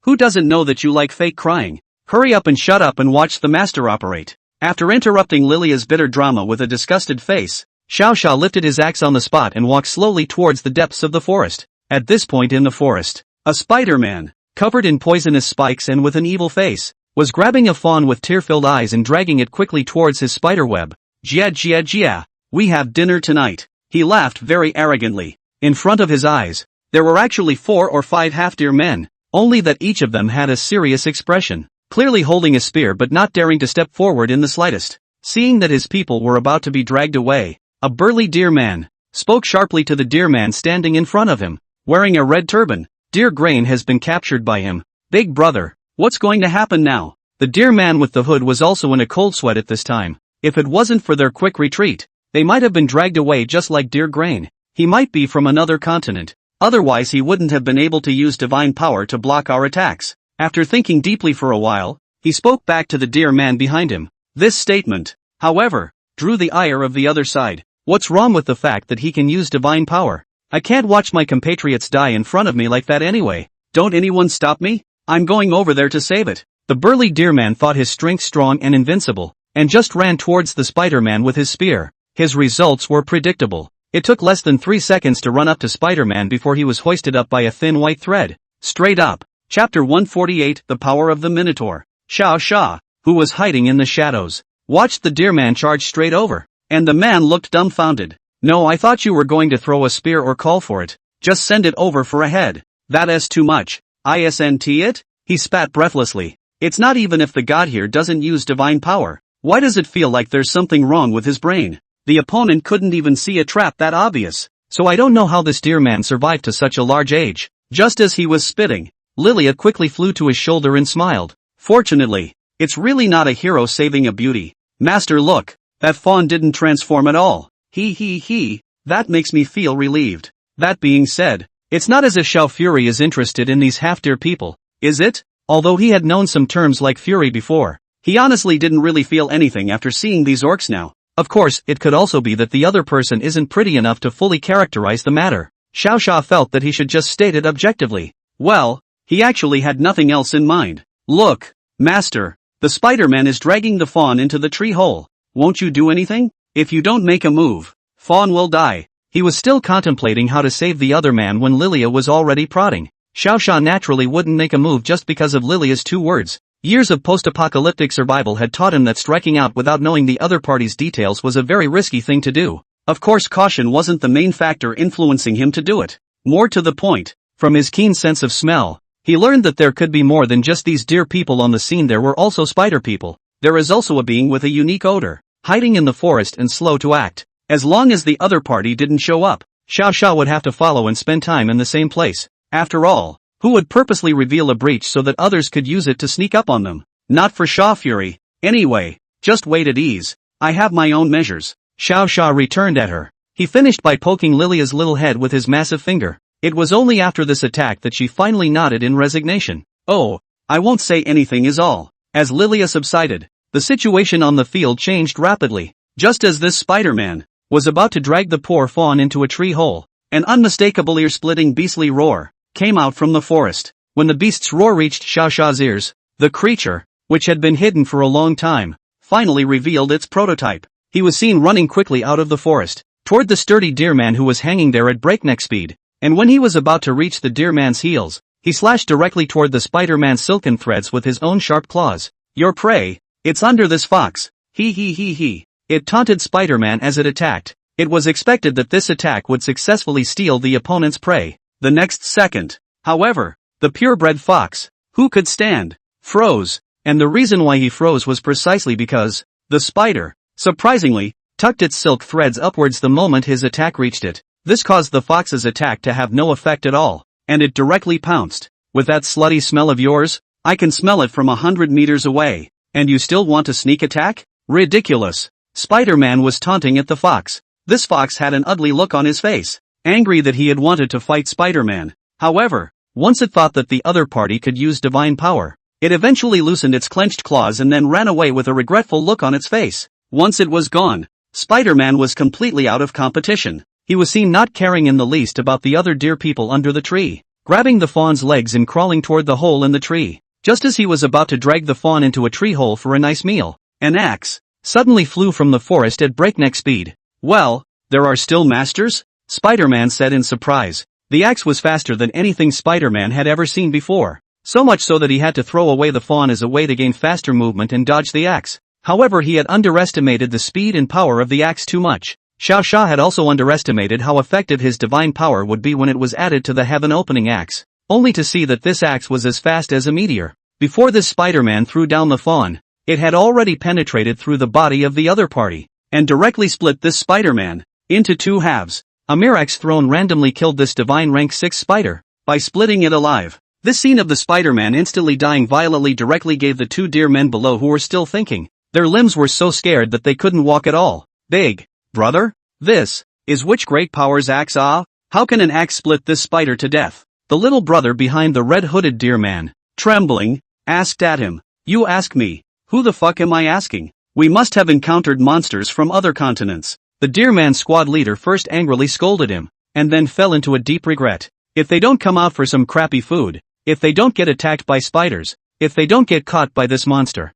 S1: Who doesn't know that you like fake crying? Hurry up and shut up and watch the master operate. After interrupting Lilia's bitter drama with a disgusted face, Xiao Sha lifted his axe on the spot and walked slowly towards the depths of the forest. At this point in the forest, a Spider-Man, covered in poisonous spikes and with an evil face, was grabbing a fawn with tear-filled eyes and dragging it quickly towards his spiderweb. Jia, we have dinner tonight. He laughed very arrogantly. In front of his eyes, there were actually 4 or 5 half-deer men, only that each of them had a serious expression, clearly holding a spear but not daring to step forward in the slightest. Seeing that his people were about to be dragged away, a burly deer man spoke sharply to the deer man standing in front of him, wearing a red turban. Deer Grain has been captured by him. Big brother, what's going to happen now? The deer man with the hood was also in a cold sweat at this time. If it wasn't for their quick retreat, they might have been dragged away just like Deer Grain. He might be from another continent. Otherwise he wouldn't have been able to use divine power to block our attacks. After thinking deeply for a while, he spoke back to the deer man behind him. This statement, however, drew the ire of the other side. What's wrong with the fact that he can use divine power? I can't watch my compatriots die in front of me like that anyway. Don't anyone stop me? I'm going over there to save it. The burly deer man thought his strength strong and invincible, and just ran towards the Spider-Man with his spear. His results were predictable. It took less than 3 seconds to run up to Spider-Man before he was hoisted up by a thin white thread. Straight up. Chapter 148, The Power of the Minotaur. Xiao Sha, who was hiding in the shadows, watched the deer man charge straight over, and the man looked dumbfounded. No, I thought you were going to throw a spear or call for it. Just send it over for a head. That's too much. Isn't it? He spat breathlessly. It's not even if the god here doesn't use divine power. Why does it feel like there's something wrong with his brain? The opponent couldn't even see a trap that obvious. So I don't know how this deer man survived to such a large age. Just as he was spitting, Lilia quickly flew to his shoulder and smiled. Fortunately, it's really not a hero saving a beauty. Master, look, that fawn didn't transform at all. That makes me feel relieved. That being said, it's not as if Xiao Fury is interested in these half-deer people, is it? Although he had known some terms like fury before, he honestly didn't really feel anything after seeing these orcs now. Of course, it could also be that the other person isn't pretty enough to fully characterize the matter. Xiao Sha felt that he should just state it objectively. Well, he actually had nothing else in mind. Look, master, the Spider-Man is dragging the fawn into the tree hole. Won't you do anything? If you don't make a move, fawn will die. He was still contemplating how to save the other man when Lilia was already prodding. Xiao Xia naturally wouldn't make a move just because of Lilia's 2 words. Years of post-apocalyptic survival had taught him that striking out without knowing the other party's details was a very risky thing to do. Of course, caution wasn't the main factor influencing him to do it. More to the point, from his keen sense of smell, he learned that there could be more than just these deer people on the scene. There were also spider people. There is also a being with a unique odor, hiding in the forest and slow to act. As long as the other party didn't show up, Xiao Xia would have to follow and spend time in the same place. After all, who would purposely reveal a breach so that others could use it to sneak up on them? Not for Xia Fury. Anyway, just wait at ease. I have my own measures. Xiao Xia returned at her. He finished by poking Lilia's little head with his massive finger. It was only after this attack that she finally nodded in resignation. Oh, I won't say anything is all. As Lilia subsided, the situation on the field changed rapidly. Just as this Spider-Man was about to drag the poor fawn into a tree hole, an unmistakable ear-splitting beastly roar came out from the forest. When the beast's roar reached Xiao Xia's ears, the creature, which had been hidden for a long time, finally revealed its prototype. He was seen running quickly out of the forest, toward the sturdy deer man who was hanging there at breakneck speed, and when he was about to reach the deer man's heels, he slashed directly toward the Spider-Man's silken threads with his own sharp claws. Your prey, it's under this fox. He. It taunted Spider-Man as it attacked. It was expected that this attack would successfully steal the opponent's prey. The next second, however, the purebred fox, who could stand, froze, and the reason why he froze was precisely because the spider, surprisingly, tucked its silk threads upwards the moment his attack reached it. This caused the fox's attack to have no effect at all, and it directly pounced. With that slutty smell of yours, I can smell it from 100 meters away, and you still want to sneak attack? Ridiculous. Spider-Man was taunting at the fox. This fox had an ugly look on his face, angry that he had wanted to fight Spider-Man. However, once it thought that the other party could use divine power, it eventually loosened its clenched claws and then ran away with a regretful look on its face. Once it was gone, Spider-Man was completely out of competition. He was seen not caring in the least about the other deer people under the tree, grabbing the fawn's legs and crawling toward the hole in the tree. Just as he was about to drag the fawn into a tree hole for a nice meal, an axe suddenly flew from the forest at breakneck speed. Well, there are still masters? Spider-Man said in surprise. The axe was faster than anything Spider-Man had ever seen before, so much so that he had to throw away the fawn as a way to gain faster movement and dodge the axe. However, he had underestimated the speed and power of the axe too much. Xiao Xia had also underestimated how effective his divine power would be when it was added to the heaven-opening axe, only to see that this axe was as fast as a meteor. Before this Spider-Man threw down the fawn, it had already penetrated through the body of the other party, and directly split this Spider-Man into 2 halves. A mere axe thrown randomly killed this divine rank 6 spider by splitting it alive. This scene of the Spider-Man instantly dying violently directly gave the 2 deer men below who were still thinking. Their limbs were so scared that they couldn't walk at all. Big brother, this is which great power's axe? Ah, how can an axe split this spider to death? The little brother behind the red-hooded deer man, trembling, asked at him. You ask me, who the fuck am I asking? We must have encountered monsters from other continents. The deer man's squad leader first angrily scolded him, and then fell into a deep regret. If they don't come out for some crappy food, if they don't get attacked by spiders, if they don't get caught by this monster,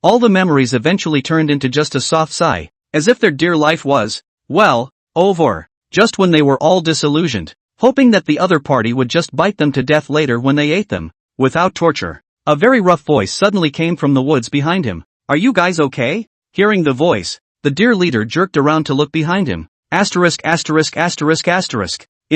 S1: all the memories eventually turned into just a soft sigh, as if their dear life was, well, over. Just when they were all disillusioned, hoping that the other party would just bite them to death later when they ate them, without torture. A very rough voice suddenly came from the woods behind him. Are you guys okay? Hearing the voice, the deer leader jerked around to look behind him. In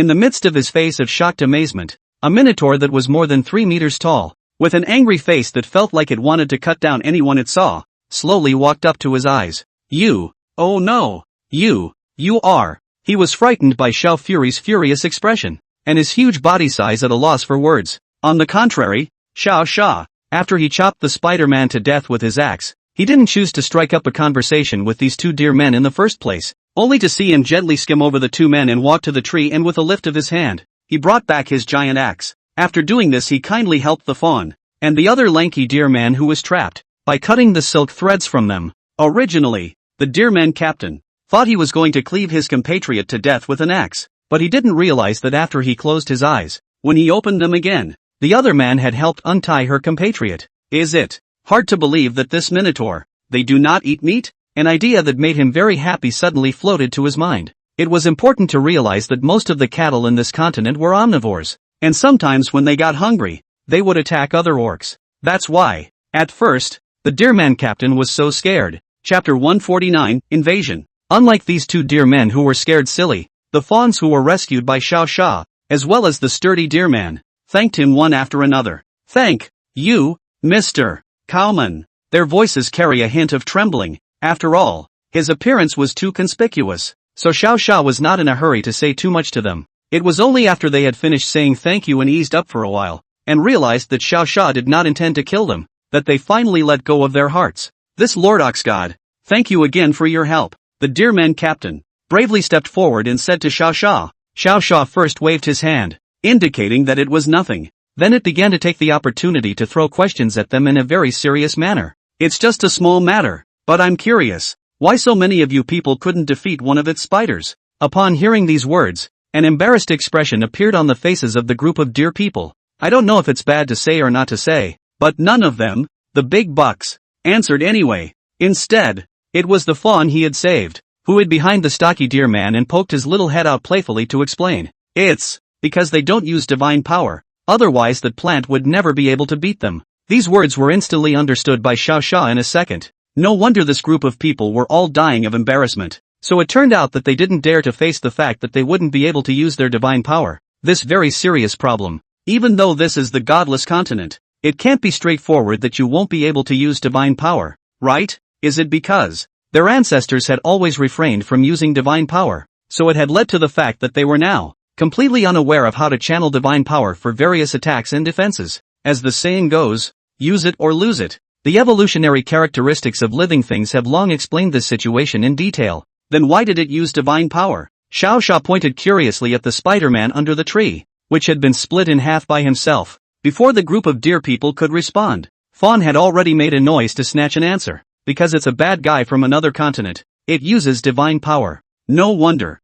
S1: the midst of his face of shocked amazement, a minotaur that was more than 3 meters tall, with an angry face that felt like it wanted to cut down anyone it saw, slowly walked up to his eyes. You, oh no, you are. He was frightened by Xiao Fury's furious expression, and his huge body size at a loss for words. On the contrary, Xiao Xia, after he chopped the Spider-Man to death with his axe, he didn't choose to strike up a conversation with these 2 dear men in the first place, only to see him gently skim over the 2 men and walk to the tree, and with a lift of his hand, he brought back his giant axe. After doing this, he kindly helped the fawn and the other lanky deer man who was trapped by cutting the silk threads from them. Originally, the deerman captain thought he was going to cleave his compatriot to death with an axe, but he didn't realize that after he closed his eyes, when he opened them again, the other man had helped untie her compatriot. Is it hard to believe that this minotaur, they do not eat meat? An idea that made him very happy suddenly floated to his mind. It was important to realize that most of the cattle in this continent were omnivores, and sometimes when they got hungry, they would attack other orcs. That's why, at first, the Deerman captain was so scared. Chapter 149, Invasion. Unlike these two deer men who were scared silly, the fawns who were rescued by Xiao Xia, as well as the sturdy deerman, thanked him one after another. Thank you, Mr. Cowman. Their voices carry a hint of trembling. After all, his appearance was too conspicuous, so Xiao Xia was not in a hurry to say too much to them. It was only after they had finished saying thank you and eased up for a while, and realized that Xiao Xia did not intend to kill them, that they finally let go of their hearts. This Lord Ox God, thank you again for your help. The Deerman captain bravely stepped forward and said to Xiao Xia. Xiao Xia first waved his hand, indicating that it was nothing. Then it began to take the opportunity to throw questions at them in a very serious manner. It's just a small matter, but I'm curious, why so many of you people couldn't defeat one of its spiders? Upon hearing these words, an embarrassed expression appeared on the faces of the group of deer people. I don't know if it's bad to say or not to say, but none of them, the big bucks, answered anyway. Instead, it was the fawn he had saved, who hid behind the stocky deer man and poked his little head out playfully to explain. It's because they don't use divine power, otherwise that plant would never be able to beat them. These words were instantly understood by Xiao Xia in a second. No wonder this group of people were all dying of embarrassment. So it turned out that they didn't dare to face the fact that they wouldn't be able to use their divine power. This very serious problem. Even though this is the godless continent, it can't be straightforward that you won't be able to use divine power, right? Is it because their ancestors had always refrained from using divine power, so it had led to the fact that they were now completely unaware of how to channel divine power for various attacks and defenses? As the saying goes, use it or lose it. The evolutionary characteristics of living things have long explained this situation in detail. Then why did it use divine power? Xiao Xia pointed curiously at the Spider-Man under the tree, which had been split in half by himself. Before the group of deer people could respond, Fawn had already made a noise to snatch an answer. Because it's a bad guy from another continent, it uses divine power. No wonder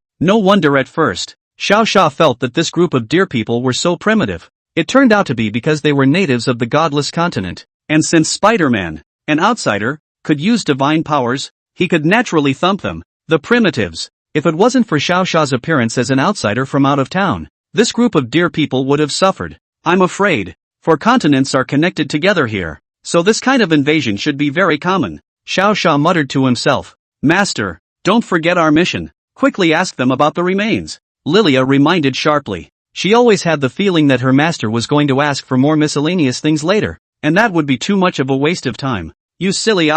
S1: at first, Xiao Xia felt that this group of deer people were so primitive. It turned out to be because they were natives of the godless continent, and since Spider-Man, an outsider, could use divine powers, he could naturally thump them, the primitives. If it wasn't for Xiao Xia's appearance as an outsider from out of town, this group of deer people would have suffered. I'm afraid, for continents are connected together here, so this kind of invasion should be very common. Xiao Xia muttered to himself. Master, don't forget our mission. Quickly ask them about the remains. Lilia reminded sharply. She always had the feeling that her master was going to ask for more miscellaneous things later, and that would be too much of a waste of time. You silly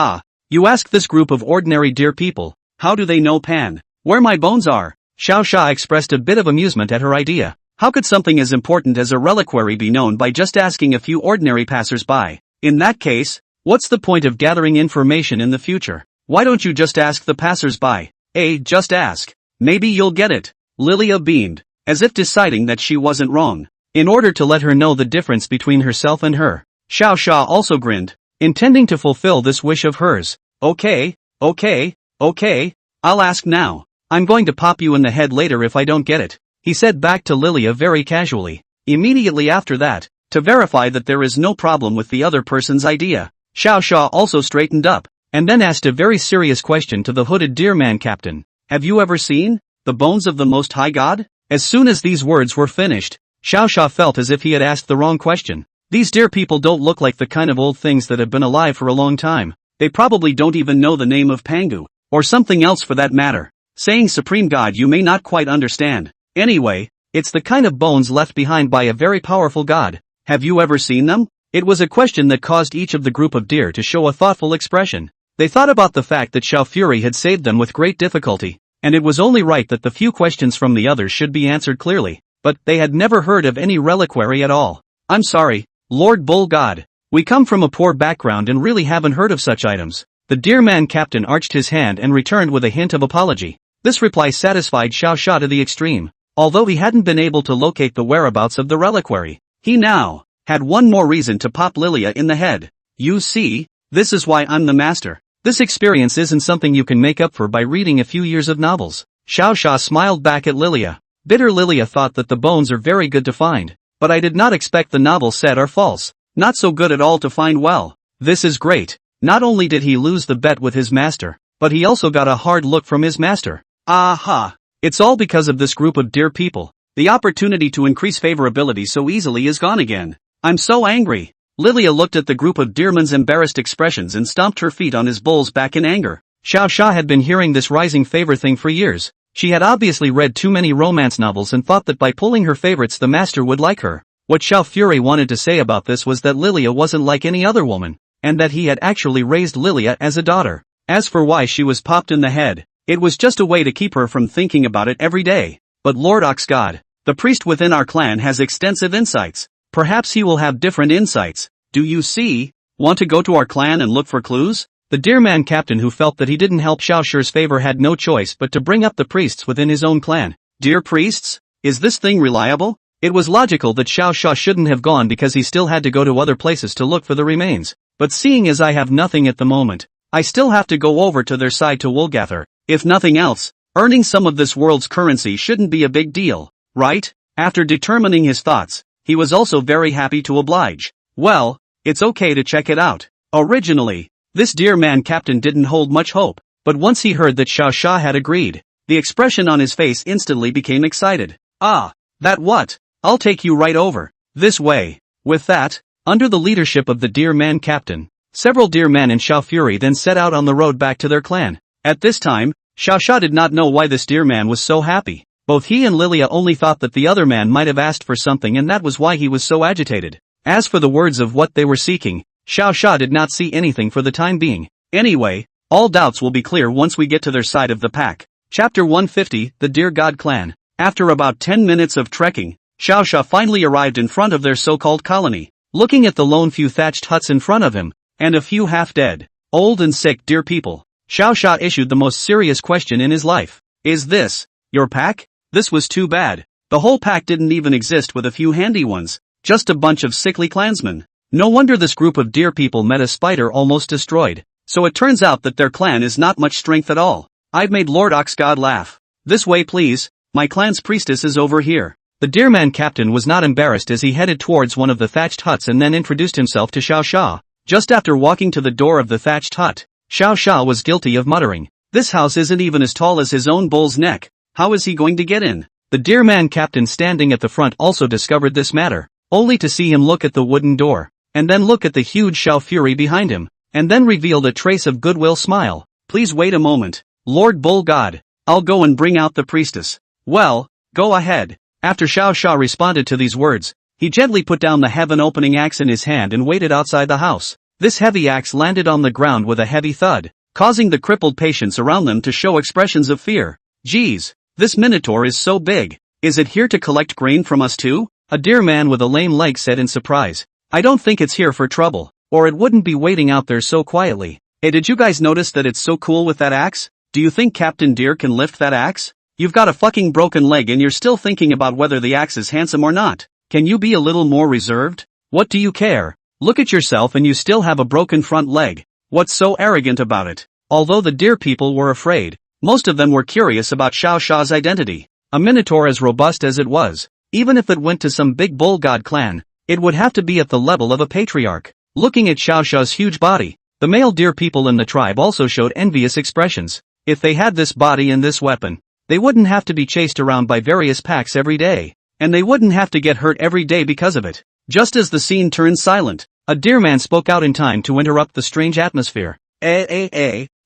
S1: you ask this group of ordinary deer people, how do they know Pan? Where my bones are? Xiao Xia expressed a bit of amusement at her idea. How could something as important as a reliquary be known by just asking a few ordinary passers-by? In that case, what's the point of gathering information in the future? Why don't you just ask the passers-by? Just ask. Maybe you'll get it. Lilia beamed, as if deciding that she wasn't wrong. In order to let her know the difference between herself and her, Xiao Xia also grinned, intending to fulfill this wish of hers. Okay, I'll ask now. I'm going to pop you in the head later if I don't get it, he said back to Lilia very casually. Immediately after that, to verify that there is no problem with the other person's idea, Xiao Xia also straightened up, and then asked a very serious question to the hooded deerman captain. Have you ever seen the bones of the Most High God? As soon as these words were finished, Xiao Xia felt as if he had asked the wrong question. These deer people don't look like the kind of old things that have been alive for a long time. They probably don't even know the name of Pangu, or something else for that matter. Saying Supreme God you may not quite understand. Anyway, it's the kind of bones left behind by a very powerful god. Have you ever seen them? It was a question that caused each of the group of deer to show a thoughtful expression. They thought about the fact that Xiao Fury had saved them with great difficulty, and it was only right that the few questions from the others should be answered clearly, but they had never heard of any reliquary at all. I'm sorry, Lord Bull God. We come from a poor background and really haven't heard of such items. The deerman captain arched his hand and returned with a hint of apology. This reply satisfied Xiao Xia to the extreme. Although he hadn't been able to locate the whereabouts of the reliquary, he now had one more reason to pop Lilia in the head. You see, this is why I'm the master. This experience isn't something you can make up for by reading a few years of novels. Xiao Xia smiled back at Lilia. Bitter Lilia thought that the bones are very good to find, but I did not expect the novel said are false. Not so good at all to find well. This is great. Not only did he lose the bet with his master, but he also got a hard look from his master. Aha! It's all because of this group of dear people. The opportunity to increase favorability so easily is gone again. I'm so angry. Lilia looked at the group of dearmen's embarrassed expressions and stomped her feet on his bull's back in anger. Xiao Sha had been hearing this rising favor thing for years. She had obviously read too many romance novels and thought that by pulling her favorites the master would like her. What Xiao Fury wanted to say about this was that Lilia wasn't like any other woman, and that he had actually raised Lilia as a daughter. As for why she was popped in the head, it was just a way to keep her from thinking about it every day. But Lord Oxgod, the priest within our clan has extensive insights. Perhaps he will have different insights. Do you see? Want to go to our clan and look for clues? The dear man captain who felt that he didn't help Xiao Shi's favor had no choice but to bring up the priests within his own clan. Dear priests? Is this thing reliable? It was logical that Xiao Sha shouldn't have gone because he still had to go to other places to look for the remains. But seeing as I have nothing at the moment, I still have to go over to their side to Woolgather. If nothing else, earning some of this world's currency shouldn't be a big deal, right? After determining his thoughts, he was also very happy to oblige. Well, it's okay to check it out. Originally, this dear man captain didn't hold much hope, but once he heard that Xiao Sha had agreed, the expression on his face instantly became excited. Ah, that what? I'll take you right over. This way. With that, under the leadership of the dear man captain, several dear men and Xiao Fury then set out on the road back to their clan. At this time, Xiao Sha did not know why this dear man was so happy. Both he and Lilia only thought that the other man might have asked for something and that was why he was so agitated. As for the words of what they were seeking, Xiao Sha did not see anything for the time being. Anyway, all doubts will be clear once we get to their side of the pack. Chapter 150, The Dear God Clan. After about 10 minutes of trekking, Xiao Sha finally arrived in front of their so-called colony. Looking at the lone few thatched huts in front of him, and a few half-dead, old and sick dear people, Xiao Sha issued the most serious question in his life. Is this your pack? This was too bad. The whole pack didn't even exist with a few handy ones, just a bunch of sickly clansmen. No wonder this group of dear people met a spider almost destroyed. So it turns out that their clan is not much strength at all. I've made Lord Oxgod laugh. This way please, my clan's priestess is over here. The dear man captain was not embarrassed as he headed towards one of the thatched huts and then introduced himself to Xiao Sha. Just after walking to the door of the thatched hut, Xiao Sha was guilty of muttering, "This house isn't even as tall as his own bull's neck. How is he going to get in?" The dear man captain standing at the front also discovered this matter, only to see him look at the wooden door, and then look at the huge Xiao Fury behind him, and then revealed a trace of goodwill smile. "Please wait a moment, Lord Bull God. I'll go and bring out the priestess." "Well, go ahead." After Xiao Sha responded to these words, he gently put down the heaven-opening axe in his hand and waited outside the house. This heavy axe landed on the ground with a heavy thud, causing the crippled patients around them to show expressions of fear. "Geez, this minotaur is so big. Is it here to collect grain from us too?" A dear man with a lame leg said in surprise. "I don't think it's here for trouble, or it wouldn't be waiting out there so quietly. Hey, did you guys notice that it's so cool with that axe? Do you think Captain Deer can lift that axe? You've got a fucking broken leg and you're still thinking about whether the axe is handsome or not. Can you be a little more reserved? What do you care? Look at yourself and you still have a broken front leg. What's so arrogant about it?" Although the deer people were afraid, most of them were curious about Xiao Sha's identity. A minotaur as robust as it was, even if it went to some big bull god clan, it would have to be at the level of a patriarch. Looking at Xiao Sha's huge body, the male deer people in the tribe also showed envious expressions. If they had this body and this weapon, they wouldn't have to be chased around by various packs every day, and they wouldn't have to get hurt every day because of it. Just as the scene turned silent, a deer man spoke out in time to interrupt the strange atmosphere.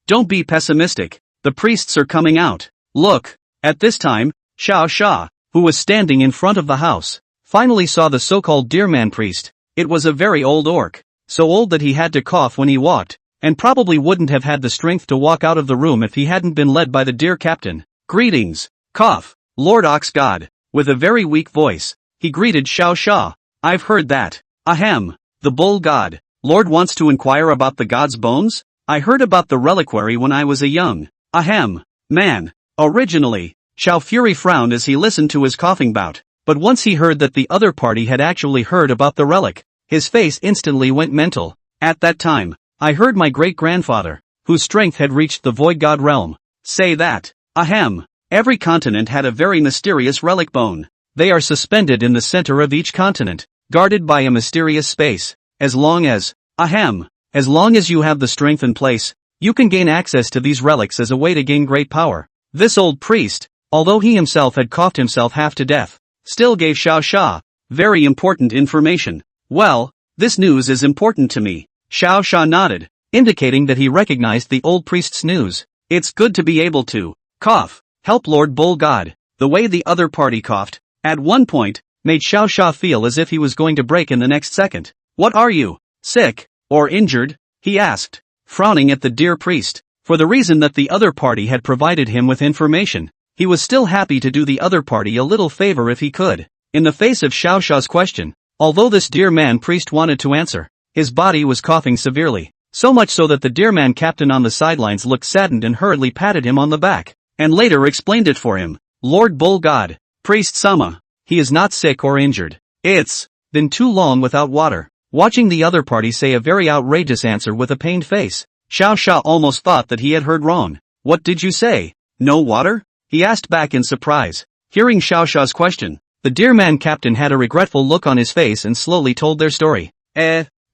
S1: Don't be pessimistic. The priests are coming out. Look." At this time, Xiao Sha, who was standing in front of the house, finally saw the so-called deer man priest. It was a very old orc, so old that he had to cough when he walked, and probably wouldn't have had the strength to walk out of the room if he hadn't been led by the deer captain. "Greetings." Cough. Lord Oxgod, with a very weak voice, he greeted Xiao Sha. "I've heard that. Ahem. The bull god, Lord wants to inquire about the god's bones? I heard about the reliquary when I was a young, man. Originally." Xiao Fury frowned as he listened to his coughing bout, but once he heard that the other party had actually heard about the relic, his face instantly went mental. "At that time, I heard my great-grandfather, whose strength had reached the void god realm, say that, every continent had a very mysterious relic bone. They are suspended in the center of each continent, guarded by a mysterious space. As long as you have the strength in place, you can gain access to these relics as a way to gain great power." This old priest, although he himself had coughed himself half to death, still gave Xiao Sha very important information. Well, this news is important to me. Xiao Sha nodded, indicating that he recognized the old priest's news. It's good to be able to cough, help Lord Bull God. The way the other party coughed, at one point, made Xiao Sha feel as if he was going to break in the next second. What are you, sick, or injured? He asked, frowning at the dear priest. For the reason that the other party had provided him with information, he was still happy to do the other party a little favor if he could. In the face of Xiao Sha's question, although this dear man priest wanted to answer, his body was coughing severely, so much so that the dear man captain on the sidelines looked saddened and hurriedly patted him on the back, and later explained it for him. Lord Bull God, Priest Sama, he is not sick or injured. It's been too long without water. Watching the other party say a very outrageous answer with a pained face, Xiao Sha almost thought that he had heard wrong. What did you say? No water? He asked back in surprise. Hearing Xiao Sha's question, the dear man captain had a regretful look on his face and slowly told their story.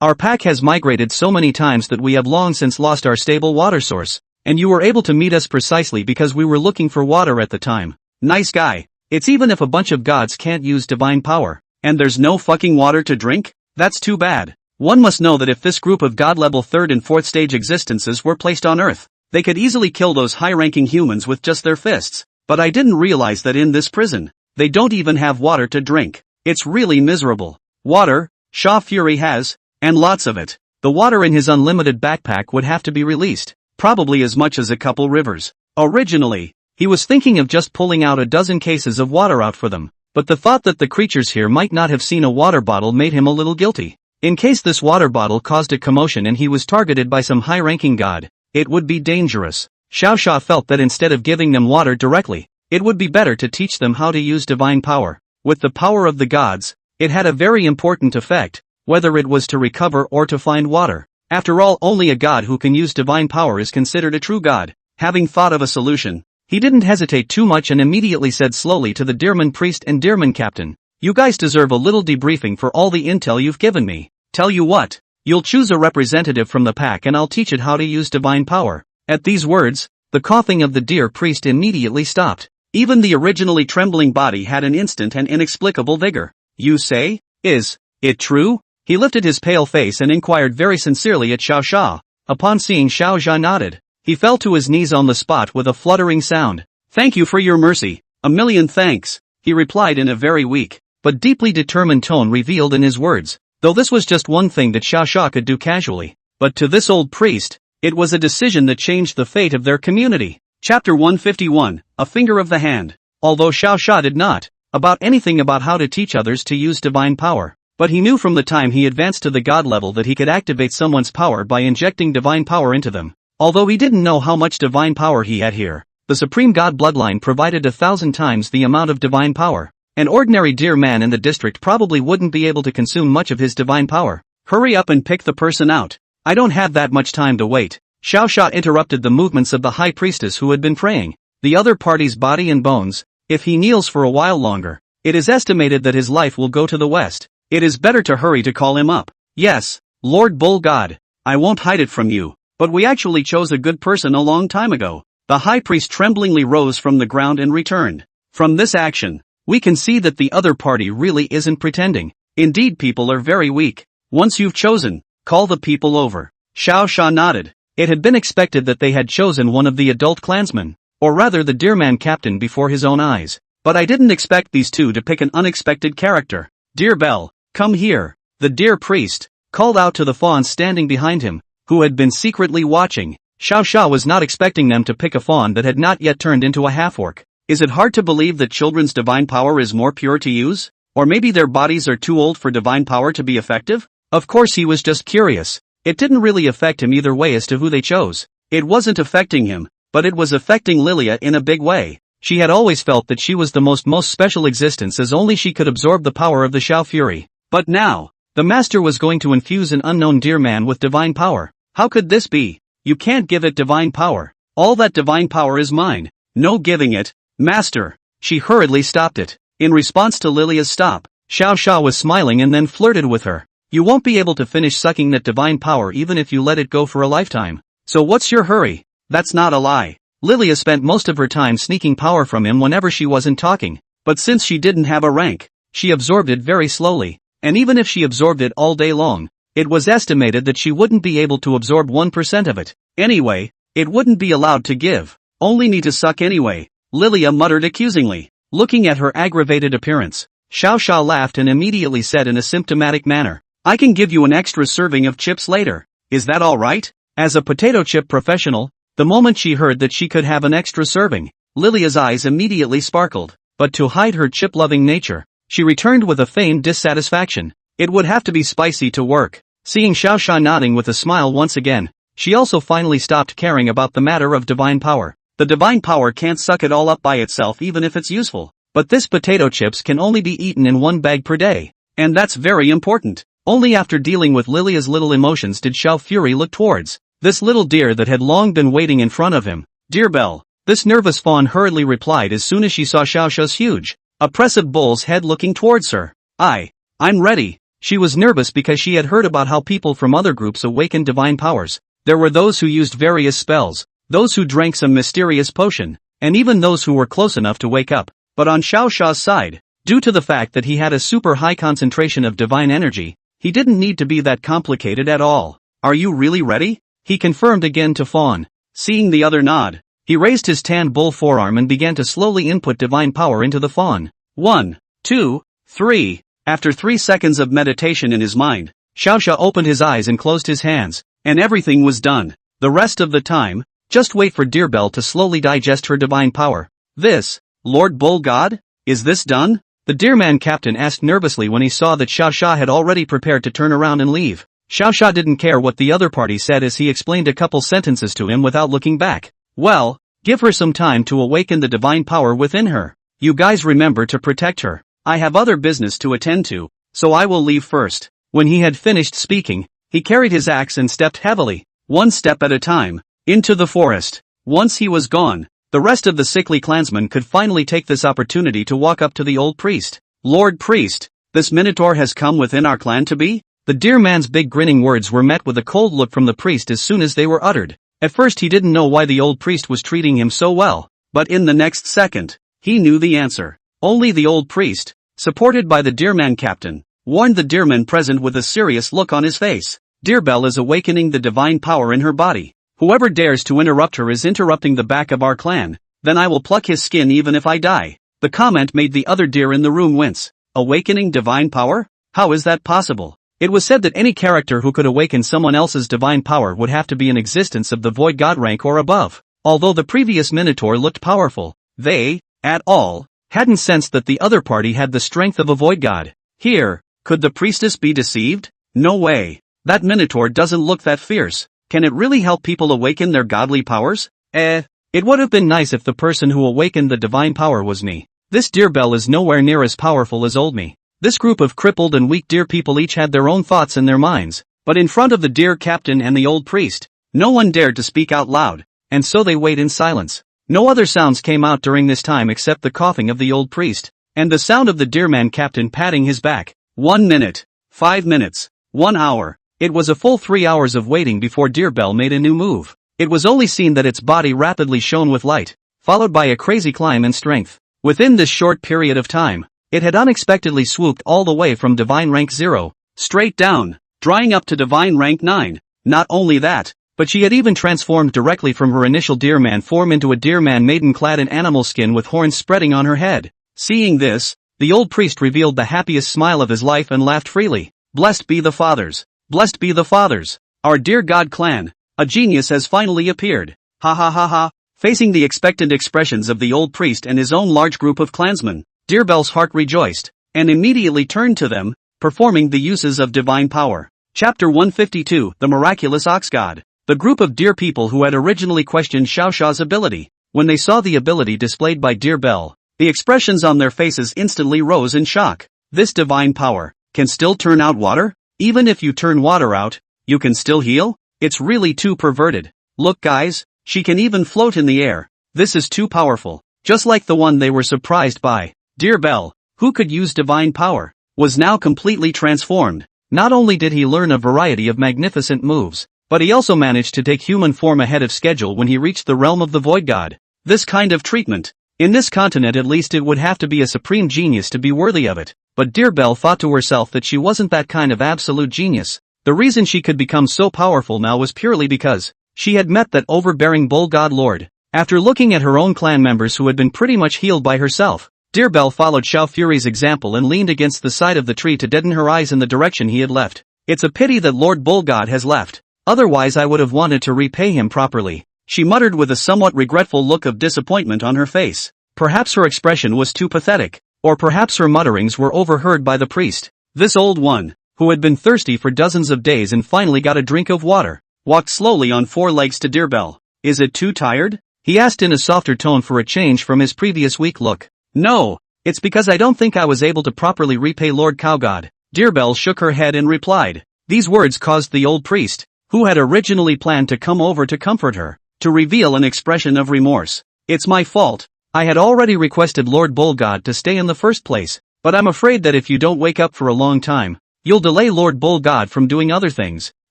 S1: Our pack has migrated so many times that we have long since lost our stable water source, and you were able to meet us precisely because we were looking for water at the time. Nice guy. It's even if a bunch of gods can't use divine power, and there's no fucking water to drink? That's too bad. One must know that if this group of god-level 3rd and 4th stage existences were placed on Earth, they could easily kill those high-ranking humans with just their fists. But I didn't realize that in this prison, they don't even have water to drink. It's really miserable. Water, Sha Fury has, and lots of it. The water in his unlimited backpack would have to be released, probably as much as a couple rivers. Originally, he was thinking of just pulling out a dozen cases of water out for them, but the thought that the creatures here might not have seen a water bottle made him a little guilty. In case this water bottle caused a commotion and he was targeted by some high-ranking god, it would be dangerous. Xiao Sha felt that instead of giving them water directly, it would be better to teach them how to use divine power. With the power of the gods, it had a very important effect, whether it was to recover or to find water. After all, only a god who can use divine power is considered a true god. Having thought of a solution, he didn't hesitate too much and immediately said slowly to the Dearman priest and Dearman captain, "You guys deserve a little debriefing for all the intel you've given me. Tell you what, you'll choose a representative from the pack and I'll teach it how to use divine power." At these words, the coughing of the dear priest immediately stopped. Even the originally trembling body had an instant and inexplicable vigor. "You say? Is it true?" He lifted his pale face and inquired very sincerely at Xiao Sha. Upon seeing Xiao Sha nodded, he fell to his knees on the spot with a fluttering sound. "Thank you for your mercy. A million thanks," he replied in a very weak, but deeply determined tone revealed in his words, though this was just one thing that Xiao Sha could do casually. But to this old priest, it was a decision that changed the fate of their community. Chapter 151, A Finger of the Hand. Although Xiao Sha did not about anything about how to teach others to use divine power, but he knew from the time he advanced to the god level that he could activate someone's power by injecting divine power into them. Although he didn't know how much divine power he had here, the supreme god bloodline provided 1,000 times the amount of divine power. An ordinary deer man in the district probably wouldn't be able to consume much of his divine power. "Hurry up and pick the person out. I don't have that much time to wait." Xiao Sha interrupted the movements of the high priestess who had been praying. The other party's body and bones, if he kneels for a while longer, it is estimated that his life will go to the west. It is better to hurry to call him up. "Yes, Lord Bull God, I won't hide it from you, but we actually chose a good person a long time ago." The high priest tremblingly rose from the ground and returned. "From this action, we can see that the other party really isn't pretending. Indeed, people are very weak. Once you've chosen, call the people over." Xiao Sha nodded. It had been expected that they had chosen one of the adult clansmen, or rather the deerman captain before his own eyes. But I didn't expect these two to pick an unexpected character. "Dear Bell, come here." The deer priest called out to the fawn standing behind him, who had been secretly watching. Xiao Sha was not expecting them to pick a fawn that had not yet turned into a half-orc. Is it hard to believe that children's divine power is more pure to use? Or maybe their bodies are too old for divine power to be effective? Of course he was just curious. It didn't really affect him either way as to who they chose. It wasn't affecting him, but it was affecting Lilia in a big way. She had always felt that she was the most special existence as only she could absorb the power of the Xiao Fury. But now, the master was going to infuse an unknown deer man with divine power. How could this be? "You can't give it divine power. All that divine power is mine." "No giving it, master." She hurriedly stopped it. In response to Lilia's stop, Xiao Sha was smiling and then flirted with her. "You won't be able to finish sucking that divine power even if you let it go for a lifetime. So what's your hurry?" "That's not a lie." Lilia spent most of her time sneaking power from him whenever she wasn't talking, but since she didn't have a rank, she absorbed it very slowly, and even if she absorbed it all day long, it was estimated that she wouldn't be able to absorb 1% of it. Anyway, it wouldn't be allowed to give. Only need to suck anyway, Lilia muttered accusingly. Looking at her aggravated appearance, Xiao Xia laughed and immediately said in a symptomatic manner, I can give you an extra serving of chips later. Is that alright? As a potato chip professional, the moment she heard that she could have an extra serving, Lilia's eyes immediately sparkled, but to hide her chip-loving nature, she returned with a feigned dissatisfaction. It would have to be spicy to work. Seeing Xiao Xia nodding with a smile once again, she also finally stopped caring about the matter of divine power. The divine power can't suck it all up by itself even if it's useful, but this potato chips can only be eaten in one bag per day, and that's very important. Only after dealing with Lilia's little emotions did Xiao Fury look towards this little deer that had long been waiting in front of him. Dear Belle, this nervous fawn hurriedly replied as soon as she saw Xiao Xiao's huge, oppressive bull's head looking towards her. I'm ready. She was nervous because she had heard about how people from other groups awakened divine powers. There were those who used various spells, those who drank some mysterious potion, and even those who were close enough to wake up. But on Xiao Xiao's side, due to the fact that he had a super high concentration of divine energy, he didn't need to be that complicated at all. Are you really ready? He confirmed again to Fawn. Seeing the other nod, he raised his tan bull forearm and began to slowly input divine power into the fawn. 1, 2, 3. After 3 seconds of meditation in his mind, Xiao Xia opened his eyes and closed his hands, and everything was done. The rest of the time, just wait for Deer Bell to slowly digest her divine power. This, Lord Bull God? Is this done? The Deerman captain asked nervously when he saw that Xiao Xia had already prepared to turn around and leave. Xiao Xia didn't care what the other party said as he explained a couple sentences to him without looking back. Well, give her some time to awaken the divine power within her. You guys remember to protect her. I have other business to attend to, so I will leave first. When he had finished speaking, he carried his axe and stepped heavily, one step at a time, into the forest. Once he was gone, the rest of the sickly clansmen could finally take this opportunity to walk up to the old priest. Lord Priest, this Minotaur has come within our clan to be? The deer man's big grinning words were met with a cold look from the priest as soon as they were uttered. At first he didn't know why the old priest was treating him so well, but in the next second, he knew the answer. Only the old priest, supported by the deerman captain, warned the deerman present with a serious look on his face. Deerbell is awakening the divine power in her body. Whoever dares to interrupt her is interrupting the back of our clan, then I will pluck his skin even if I die. The comment made the other deer in the room wince. Awakening divine power? How is that possible? It was said that any character who could awaken someone else's divine power would have to be in existence of the void god rank or above. Although the previous Minotaur looked powerful, they, at all, hadn't sensed that the other party had the strength of a void god. Here, could the priestess be deceived? No way. That Minotaur doesn't look that fierce. Can it really help people awaken their godly powers? It would have been nice if the person who awakened the divine power was me. This Deerbell is nowhere near as powerful as old me. This group of crippled and weak deer people each had their own thoughts in their minds, but in front of the deer captain and the old priest, no one dared to speak out loud, and so they waited in silence. No other sounds came out during this time except the coughing of the old priest, and the sound of the deerman captain patting his back. 1 minute, 5 minutes, 1 hour. It was a full 3 hours of waiting before Deerbell made a new move. It was only seen that its body rapidly shone with light, followed by a crazy climb in strength. Within this short period of time, it had unexpectedly swooped all the way from divine rank 0, straight down, drying up to divine rank 9. Not only that, but she had even transformed directly from her initial deerman form into a deerman maiden clad in animal skin with horns spreading on her head. Seeing this, the old priest revealed the happiest smile of his life and laughed freely. Blessed be the fathers. Blessed be the fathers. Our dear god clan, a genius has finally appeared. Ha ha ha ha. Facing the expectant expressions of the old priest and his own large group of clansmen, Deerbell's heart rejoiced, and immediately turned to them, performing the uses of divine power. Chapter 152, The Miraculous Ox God. The group of deer people who had originally questioned Xiao Xiao's ability, when they saw the ability displayed by Deerbell, the expressions on their faces instantly rose in shock. This divine power can still turn out water? Even if you turn water out, you can still heal? It's really too perverted. Look guys, she can even float in the air. This is too powerful. Just like the one they were surprised by. Deerbell, who could use divine power, was now completely transformed. Not only did he learn a variety of magnificent moves, but he also managed to take human form ahead of schedule when he reached the realm of the Void God. This kind of treatment. In this continent at least it would have to be a supreme genius to be worthy of it, but Dear Bell thought to herself that she wasn't that kind of absolute genius. The reason she could become so powerful now was purely because she had met that overbearing bull god lord. After looking at her own clan members who had been pretty much healed by herself, Dear Bell followed Xiao Fury's example and leaned against the side of the tree to deaden her eyes in the direction he had left. It's a pity that Lord Bull God has left. Otherwise I would have wanted to repay him properly, she muttered with a somewhat regretful look of disappointment on her face. Perhaps her expression was too pathetic, or perhaps her mutterings were overheard by the priest. This old one, who had been thirsty for dozens of days and finally got a drink of water, walked slowly on four legs to Dear Bell. Is it too tired? He asked in a softer tone for a change from his previous weak look. No, it's because I don't think I was able to properly repay Lord Cowgod. Dear Bell shook her head and replied. These words caused the old priest, who had originally planned to come over to comfort her, to reveal an expression of remorse. It's my fault. I had already requested Lord Bullgod to stay in the first place, but I'm afraid that if you don't wake up for a long time, you'll delay Lord Bullgod from doing other things,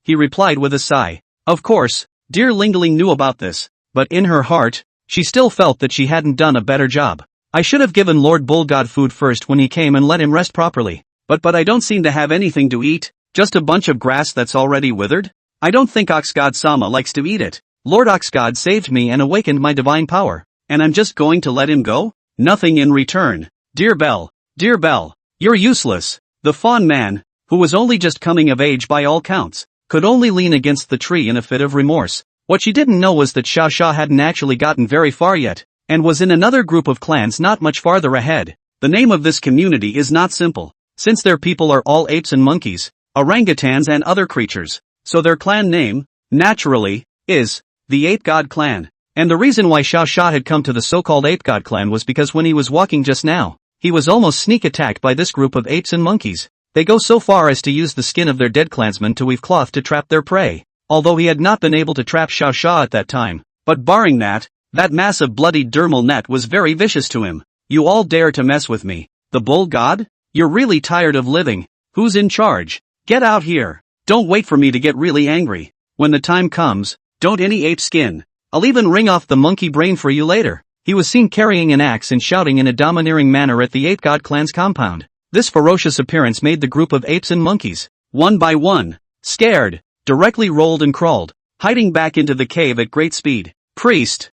S1: he replied with a sigh. Of course, dear Lingling knew about this, but in her heart, she still felt that she hadn't done a better job. I should have given Lord Bullgod food first when he came and let him rest properly, but I don't seem to have anything to eat, just a bunch of grass that's already withered? I don't think Oxgod-sama likes to eat it. Lord Oxgod saved me and awakened my divine power, and I'm just going to let him go? Nothing in return. Dear Bell, you're useless. The fawn man, who was only just coming of age by all counts, could only lean against the tree in a fit of remorse. What she didn't know was that Xiao Xia hadn't actually gotten very far yet, and was in another group of clans not much farther ahead. The name of this community is not simple, since their people are all apes and monkeys, orangutans and other creatures, so their clan name, naturally, is the Ape God Clan. And the reason why Xiao Xia had come to the so-called Ape God Clan was because when he was walking just now, he was almost sneak attacked by this group of apes and monkeys. They go so far as to use the skin of their dead clansmen to weave cloth to trap their prey. Although he had not been able to trap Xiao Xia at that time, but barring that massive bloody dermal net was very vicious to him. You all dare to mess with me, the bull god? You're really tired of living. Who's in charge? Get out here. Don't wait for me to get really angry. When the time comes, don't any ape skin. I'll even ring off the monkey brain for you later. He was seen carrying an axe and shouting in a domineering manner at the Ape God Clan's compound. This ferocious appearance made the group of apes and monkeys, one by one, scared, directly rolled and crawled, hiding back into the cave at great speed. Priest,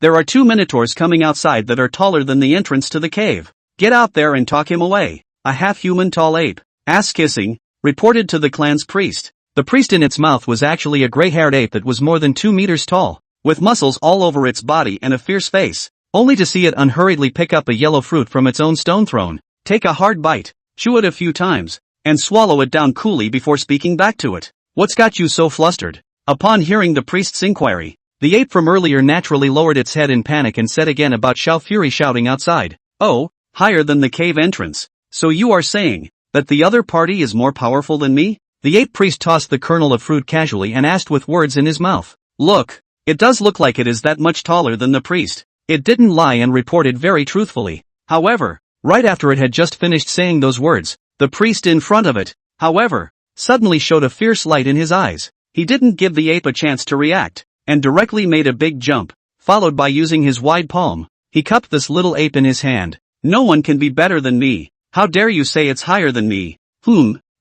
S1: there are 2 minotaurs coming outside that are taller than the entrance to the cave. Get out there and talk him away. A half-human tall ape, ass-kissing, reported to the clan's priest. The priest in its mouth was actually a gray-haired ape that was more than 2 meters tall, with muscles all over its body and a fierce face, only to see it unhurriedly pick up a yellow fruit from its own stone throne, take a hard bite, chew it a few times, and swallow it down coolly before speaking back to it. What's got you so flustered? Upon hearing the priest's inquiry, the ape from earlier naturally lowered its head in panic and said again about Xiao Fury shouting outside. Oh, higher than the cave entrance. So you are saying that the other party is more powerful than me? The ape priest tossed the kernel of fruit casually and asked with words in his mouth. Look, it does look like it is that much taller than the priest. It didn't lie and reported very truthfully. However, right after it had just finished saying those words, the priest in front of it, however, suddenly showed a fierce light in his eyes. He didn't give the ape a chance to react, and directly made a big jump, followed by using his wide palm. He cupped this little ape in his hand. No one can be better than me. How dare you say it's higher than me?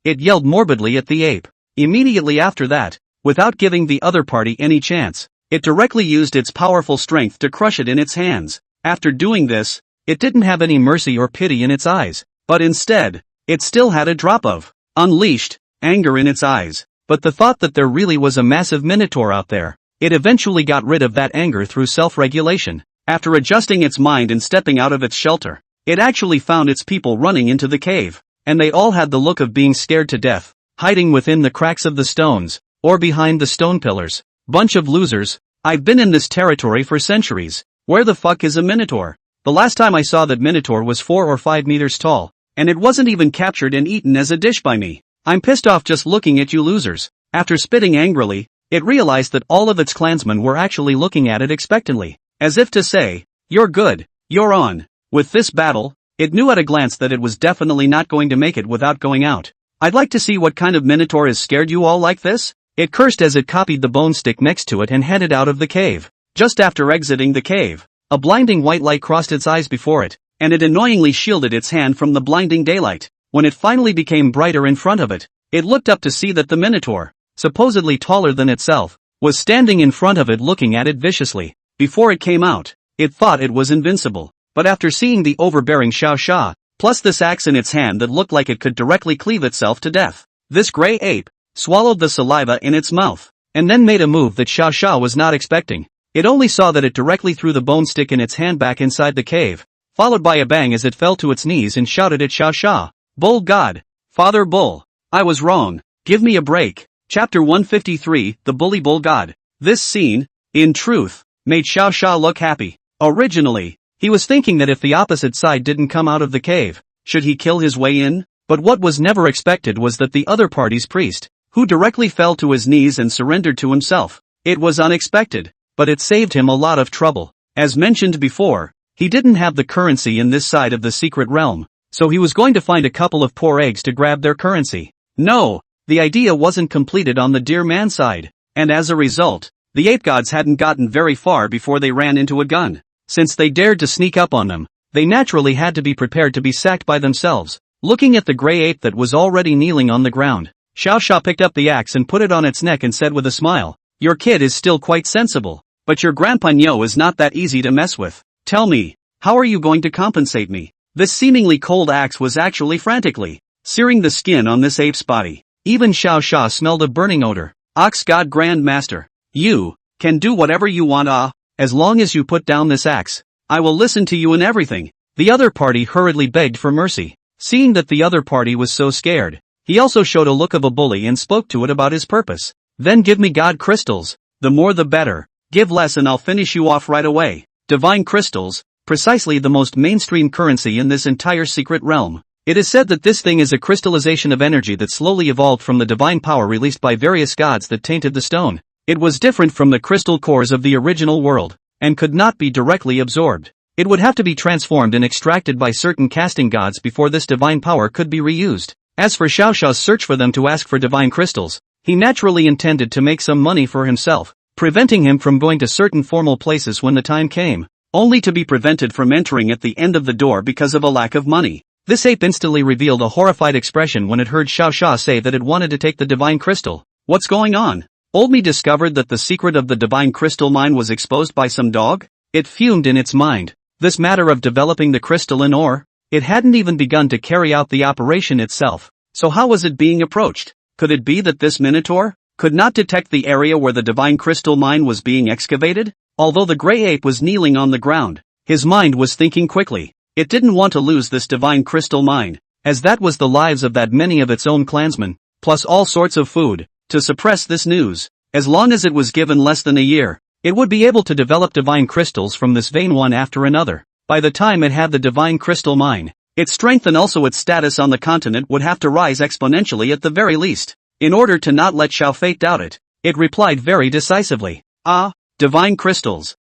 S1: It yelled morbidly at the ape. Immediately after that, without giving the other party any chance, it directly used its powerful strength to crush it in its hands. After doing this, it didn't have any mercy or pity in its eyes, but instead, it still had a drop of unleashed anger in its eyes. But the thought that there really was a massive minotaur out there, it eventually got rid of that anger through self-regulation. After adjusting its mind and stepping out of its shelter, it actually found its people running into the cave. And they all had the look of being scared to death, hiding within the cracks of the stones, or behind the stone pillars. Bunch of losers. I've been in this territory for centuries. Where the fuck is a minotaur? The last time I saw that minotaur was 4 or 5 meters tall, and it wasn't even captured and eaten as a dish by me. I'm pissed off just looking at you losers. After spitting angrily, it realized that all of its clansmen were actually looking at it expectantly, as if to say, you're good, you're on. With this battle, it knew at a glance that it was definitely not going to make it without going out. I'd like to see what kind of minotaur has scared you all like this. It cursed as it copied the bone stick next to it and headed out of the cave. Just after exiting the cave, a blinding white light crossed its eyes before it, and it annoyingly shielded its hand from the blinding daylight. When it finally became brighter in front of it, it looked up to see that the Minotaur, supposedly taller than itself, was standing in front of it looking at it viciously. Before it came out, it thought it was invincible, but after seeing the overbearing Xiao Xia, plus this axe in its hand that looked like it could directly cleave itself to death, this gray ape swallowed the saliva in its mouth, and then made a move that Xiao Xia was not expecting. It only saw that it directly threw the bone stick in its hand back inside the cave, followed by a bang as it fell to its knees and shouted at Xiao Xia, "Bull God! Father Bull! I was wrong, give me a break." Chapter 153, The Bully Bull God. This scene, in truth, made Xiao Xia look happy. Originally, he was thinking that if the opposite side didn't come out of the cave, should he kill his way in? But what was never expected was that the other party's priest, who directly fell to his knees and surrendered to himself. It was unexpected, but it saved him a lot of trouble. As mentioned before, he didn't have the currency in this side of the secret realm, so he was going to find a couple of poor eggs to grab their currency. No, the idea wasn't completed on the dear man side, and as a result, the ape gods hadn't gotten very far before they ran into a gun. Since they dared to sneak up on them, they naturally had to be prepared to be sacked by themselves. Looking at the gray ape that was already kneeling on the ground, Xiao Xia picked up the axe and put it on its neck and said with a smile, "Your kid is still quite sensible, but your grandpaño is not that easy to mess with. Tell me, how are you going to compensate me?" This seemingly cold axe was actually frantically searing the skin on this ape's body. Even Xiao Xia smelled a burning odor. "Ox God Grand Master, you can do whatever you want, as long as you put down this axe, I will listen to you in everything." The other party hurriedly begged for mercy. Seeing that the other party was so scared, he also showed a look of a bully and spoke to it about his purpose. "Then give me God crystals, the more the better. Give less and I'll finish you off right away." Divine crystals, precisely the most mainstream currency in this entire secret realm. It is said that this thing is a crystallization of energy that slowly evolved from the divine power released by various gods that tainted the stone. It was different from the crystal cores of the original world, and could not be directly absorbed. It would have to be transformed and extracted by certain casting gods before this divine power could be reused. As for Xiao Xiao's search for them to ask for divine crystals, he naturally intended to make some money for himself, preventing him from going to certain formal places when the time came, only to be prevented from entering at the end of the door because of a lack of money. This ape instantly revealed a horrified expression when it heard Xiao Xia say that it wanted to take the divine crystal. What's going on? Old me discovered that the secret of the divine crystal mine was exposed by some dog? It fumed in its mind. This matter of developing the crystalline ore, it hadn't even begun to carry out the operation itself. So how was it being approached? Could it be that this Minotaur could not detect the area where the divine crystal mine was being excavated? Although the gray ape was kneeling on the ground, his mind was thinking quickly. It didn't want to lose this divine crystal mine, as that was the lives of that many of its own clansmen, plus all sorts of food, to suppress this news. As long as it was given less than a year, it would be able to develop divine crystals from this vein one after another. By the time it had the divine crystal mine, its strength and also its status on the continent would have to rise exponentially at the very least. In order to not let Xiao Fate doubt it, it replied very decisively. Divine crystals.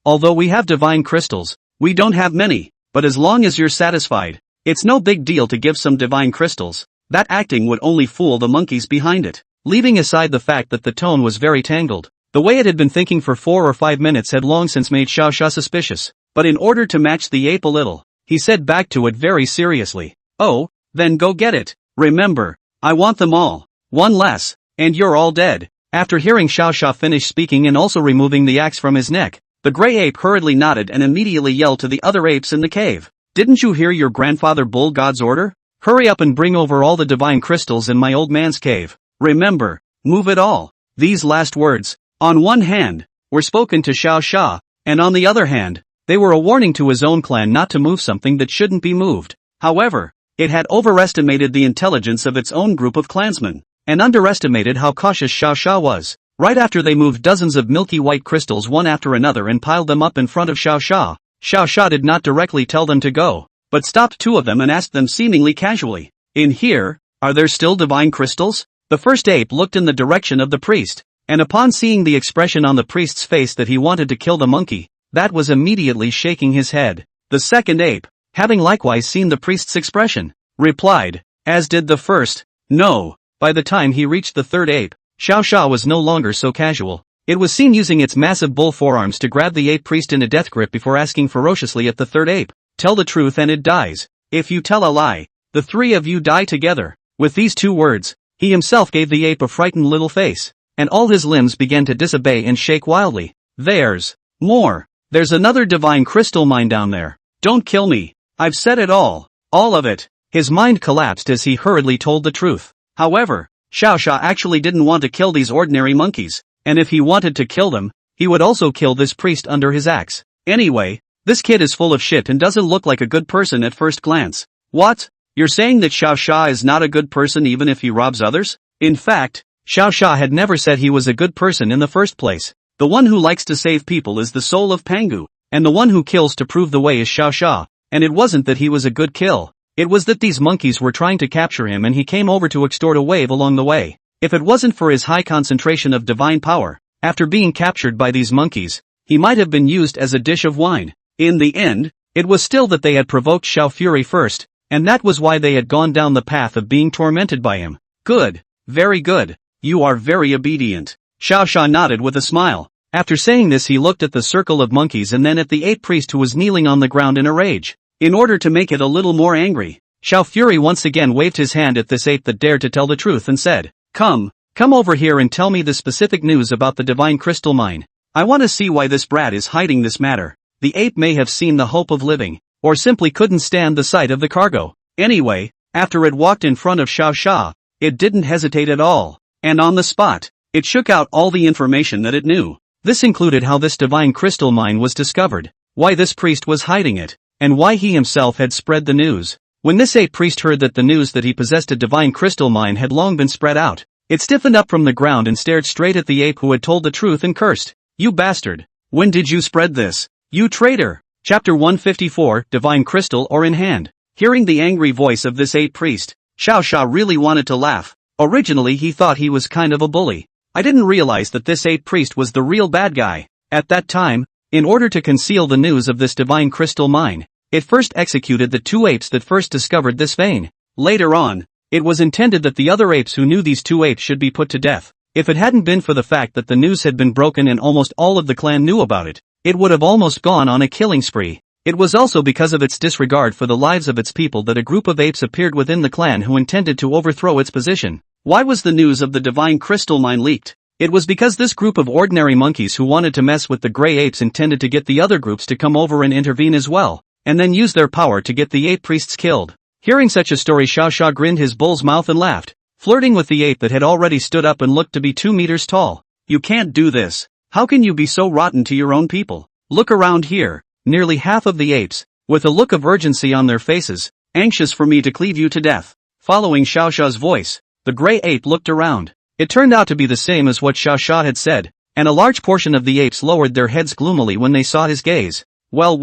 S1: Although we have divine crystals, we don't have many, but as long as you're satisfied, it's no big deal to give some divine crystals. That acting would only fool the monkeys behind it. Leaving aside the fact that the tone was very tangled, the way it had been thinking for 4 or 5 minutes had long since made Xiao Xia suspicious. But in order to match the ape a little, he said back to it very seriously, "Oh, then go get it. Remember, I want them all. One less, and you're all dead." After hearing Xiao Xia finish speaking and also removing the axe from his neck, the gray ape hurriedly nodded and immediately yelled to the other apes in the cave, "Didn't you hear your grandfather Bull God's order? Hurry up and bring over all the divine crystals in my old man's cave. Remember, move it all." These last words, on one hand, were spoken to Xiao Xia, and on the other hand, they were a warning to his own clan not to move something that shouldn't be moved. However, it had overestimated the intelligence of its own group of clansmen, and underestimated how cautious Xiao Xia was. Right after they moved dozens of milky white crystals one after another and piled them up in front of Xiao Xia, Xiao Xia did not directly tell them to go, but stopped 2 of them and asked them seemingly casually, "In here, are there still divine crystals?" The first ape looked in the direction of the priest, and upon seeing the expression on the priest's face that he wanted to kill the monkey, that was immediately shaking his head. The second ape, having likewise seen the priest's expression, replied, as did the first, "No." By the time he reached the third ape, Xiao Sha was no longer so casual. It was seen using its massive bull forearms to grab the ape priest in a death grip before asking ferociously at the third ape, "Tell the truth and it dies. If you tell a lie, the three of you die together." With these two words, he himself gave the ape a frightened little face, and all his limbs began to disobey and shake wildly. "There's more. There's another divine crystal mine down there. Don't kill me. I've said it all of it." His mind collapsed as he hurriedly told the truth. However, Xiao Sha actually didn't want to kill these ordinary monkeys, and if he wanted to kill them, he would also kill this priest under his axe. Anyway, this kid is full of shit and doesn't look like a good person at first glance. What? You're saying that Xiao Sha is not a good person even if he robs others? In fact, Xiao Sha had never said he was a good person in the first place. The one who likes to save people is the soul of Pangu, and the one who kills to prove the way is Xiao Sha, and it wasn't that he was a good kill. It was that these monkeys were trying to capture him and he came over to extort a wave along the way. If it wasn't for his high concentration of divine power, after being captured by these monkeys, he might have been used as a dish of wine. In the end, it was still that they had provoked Xiao Fury first, and that was why they had gone down the path of being tormented by him. Good. Very good. You are very obedient. Xiao Sha nodded with a smile. After saying this he looked at the circle of monkeys and then at the ape priest who was kneeling on the ground in a rage. In order to make it a little more angry, Xiao Fury once again waved his hand at this ape that dared to tell the truth and said, Come over here and tell me the specific news about the divine crystal mine. I want to see why this brat is hiding this matter." The ape may have seen the hope of living, or simply couldn't stand the sight of the cargo. Anyway, after it walked in front of Xiao Sha, it didn't hesitate at all, and on the spot, it shook out all the information that it knew. This included how this divine crystal mine was discovered, why this priest was hiding it, and why he himself had spread the news. When this ape priest heard that the news that he possessed a divine crystal mine had long been spread out, it stiffened up from the ground and stared straight at the ape who had told the truth and cursed. "You bastard! When did you spread this? You traitor!" Chapter 154, Divine Crystal or in Hand. Hearing the angry voice of this ape priest, Xiao Sha really wanted to laugh. Originally he thought he was kind of a bully. I didn't realize that this ape priest was the real bad guy. At that time, in order to conceal the news of this divine crystal mine, it first executed the two apes that first discovered this vein. Later on, it was intended that the other apes who knew these two apes should be put to death. If it hadn't been for the fact that the news had been broken and almost all of the clan knew about it, it would have almost gone on a killing spree. It was also because of its disregard for the lives of its people that a group of apes appeared within the clan who intended to overthrow its position. Why was the news of the divine crystal mine leaked? It was because this group of ordinary monkeys who wanted to mess with the gray apes intended to get the other groups to come over and intervene as well, and then use their power to get the ape priests killed. Hearing such a story, Xiao Sha grinned his bull's mouth and laughed, flirting with the ape that had already stood up and looked to be 2 meters tall. "You can't do this. How can you be so rotten to your own people? Look around here." Nearly half of the apes, with a look of urgency on their faces, anxious for me to cleave you to death. Following Xiao Sha's voice, the gray ape looked around. It turned out to be the same as what Xiao Sha had said, and a large portion of the apes lowered their heads gloomily when they saw his gaze. Well,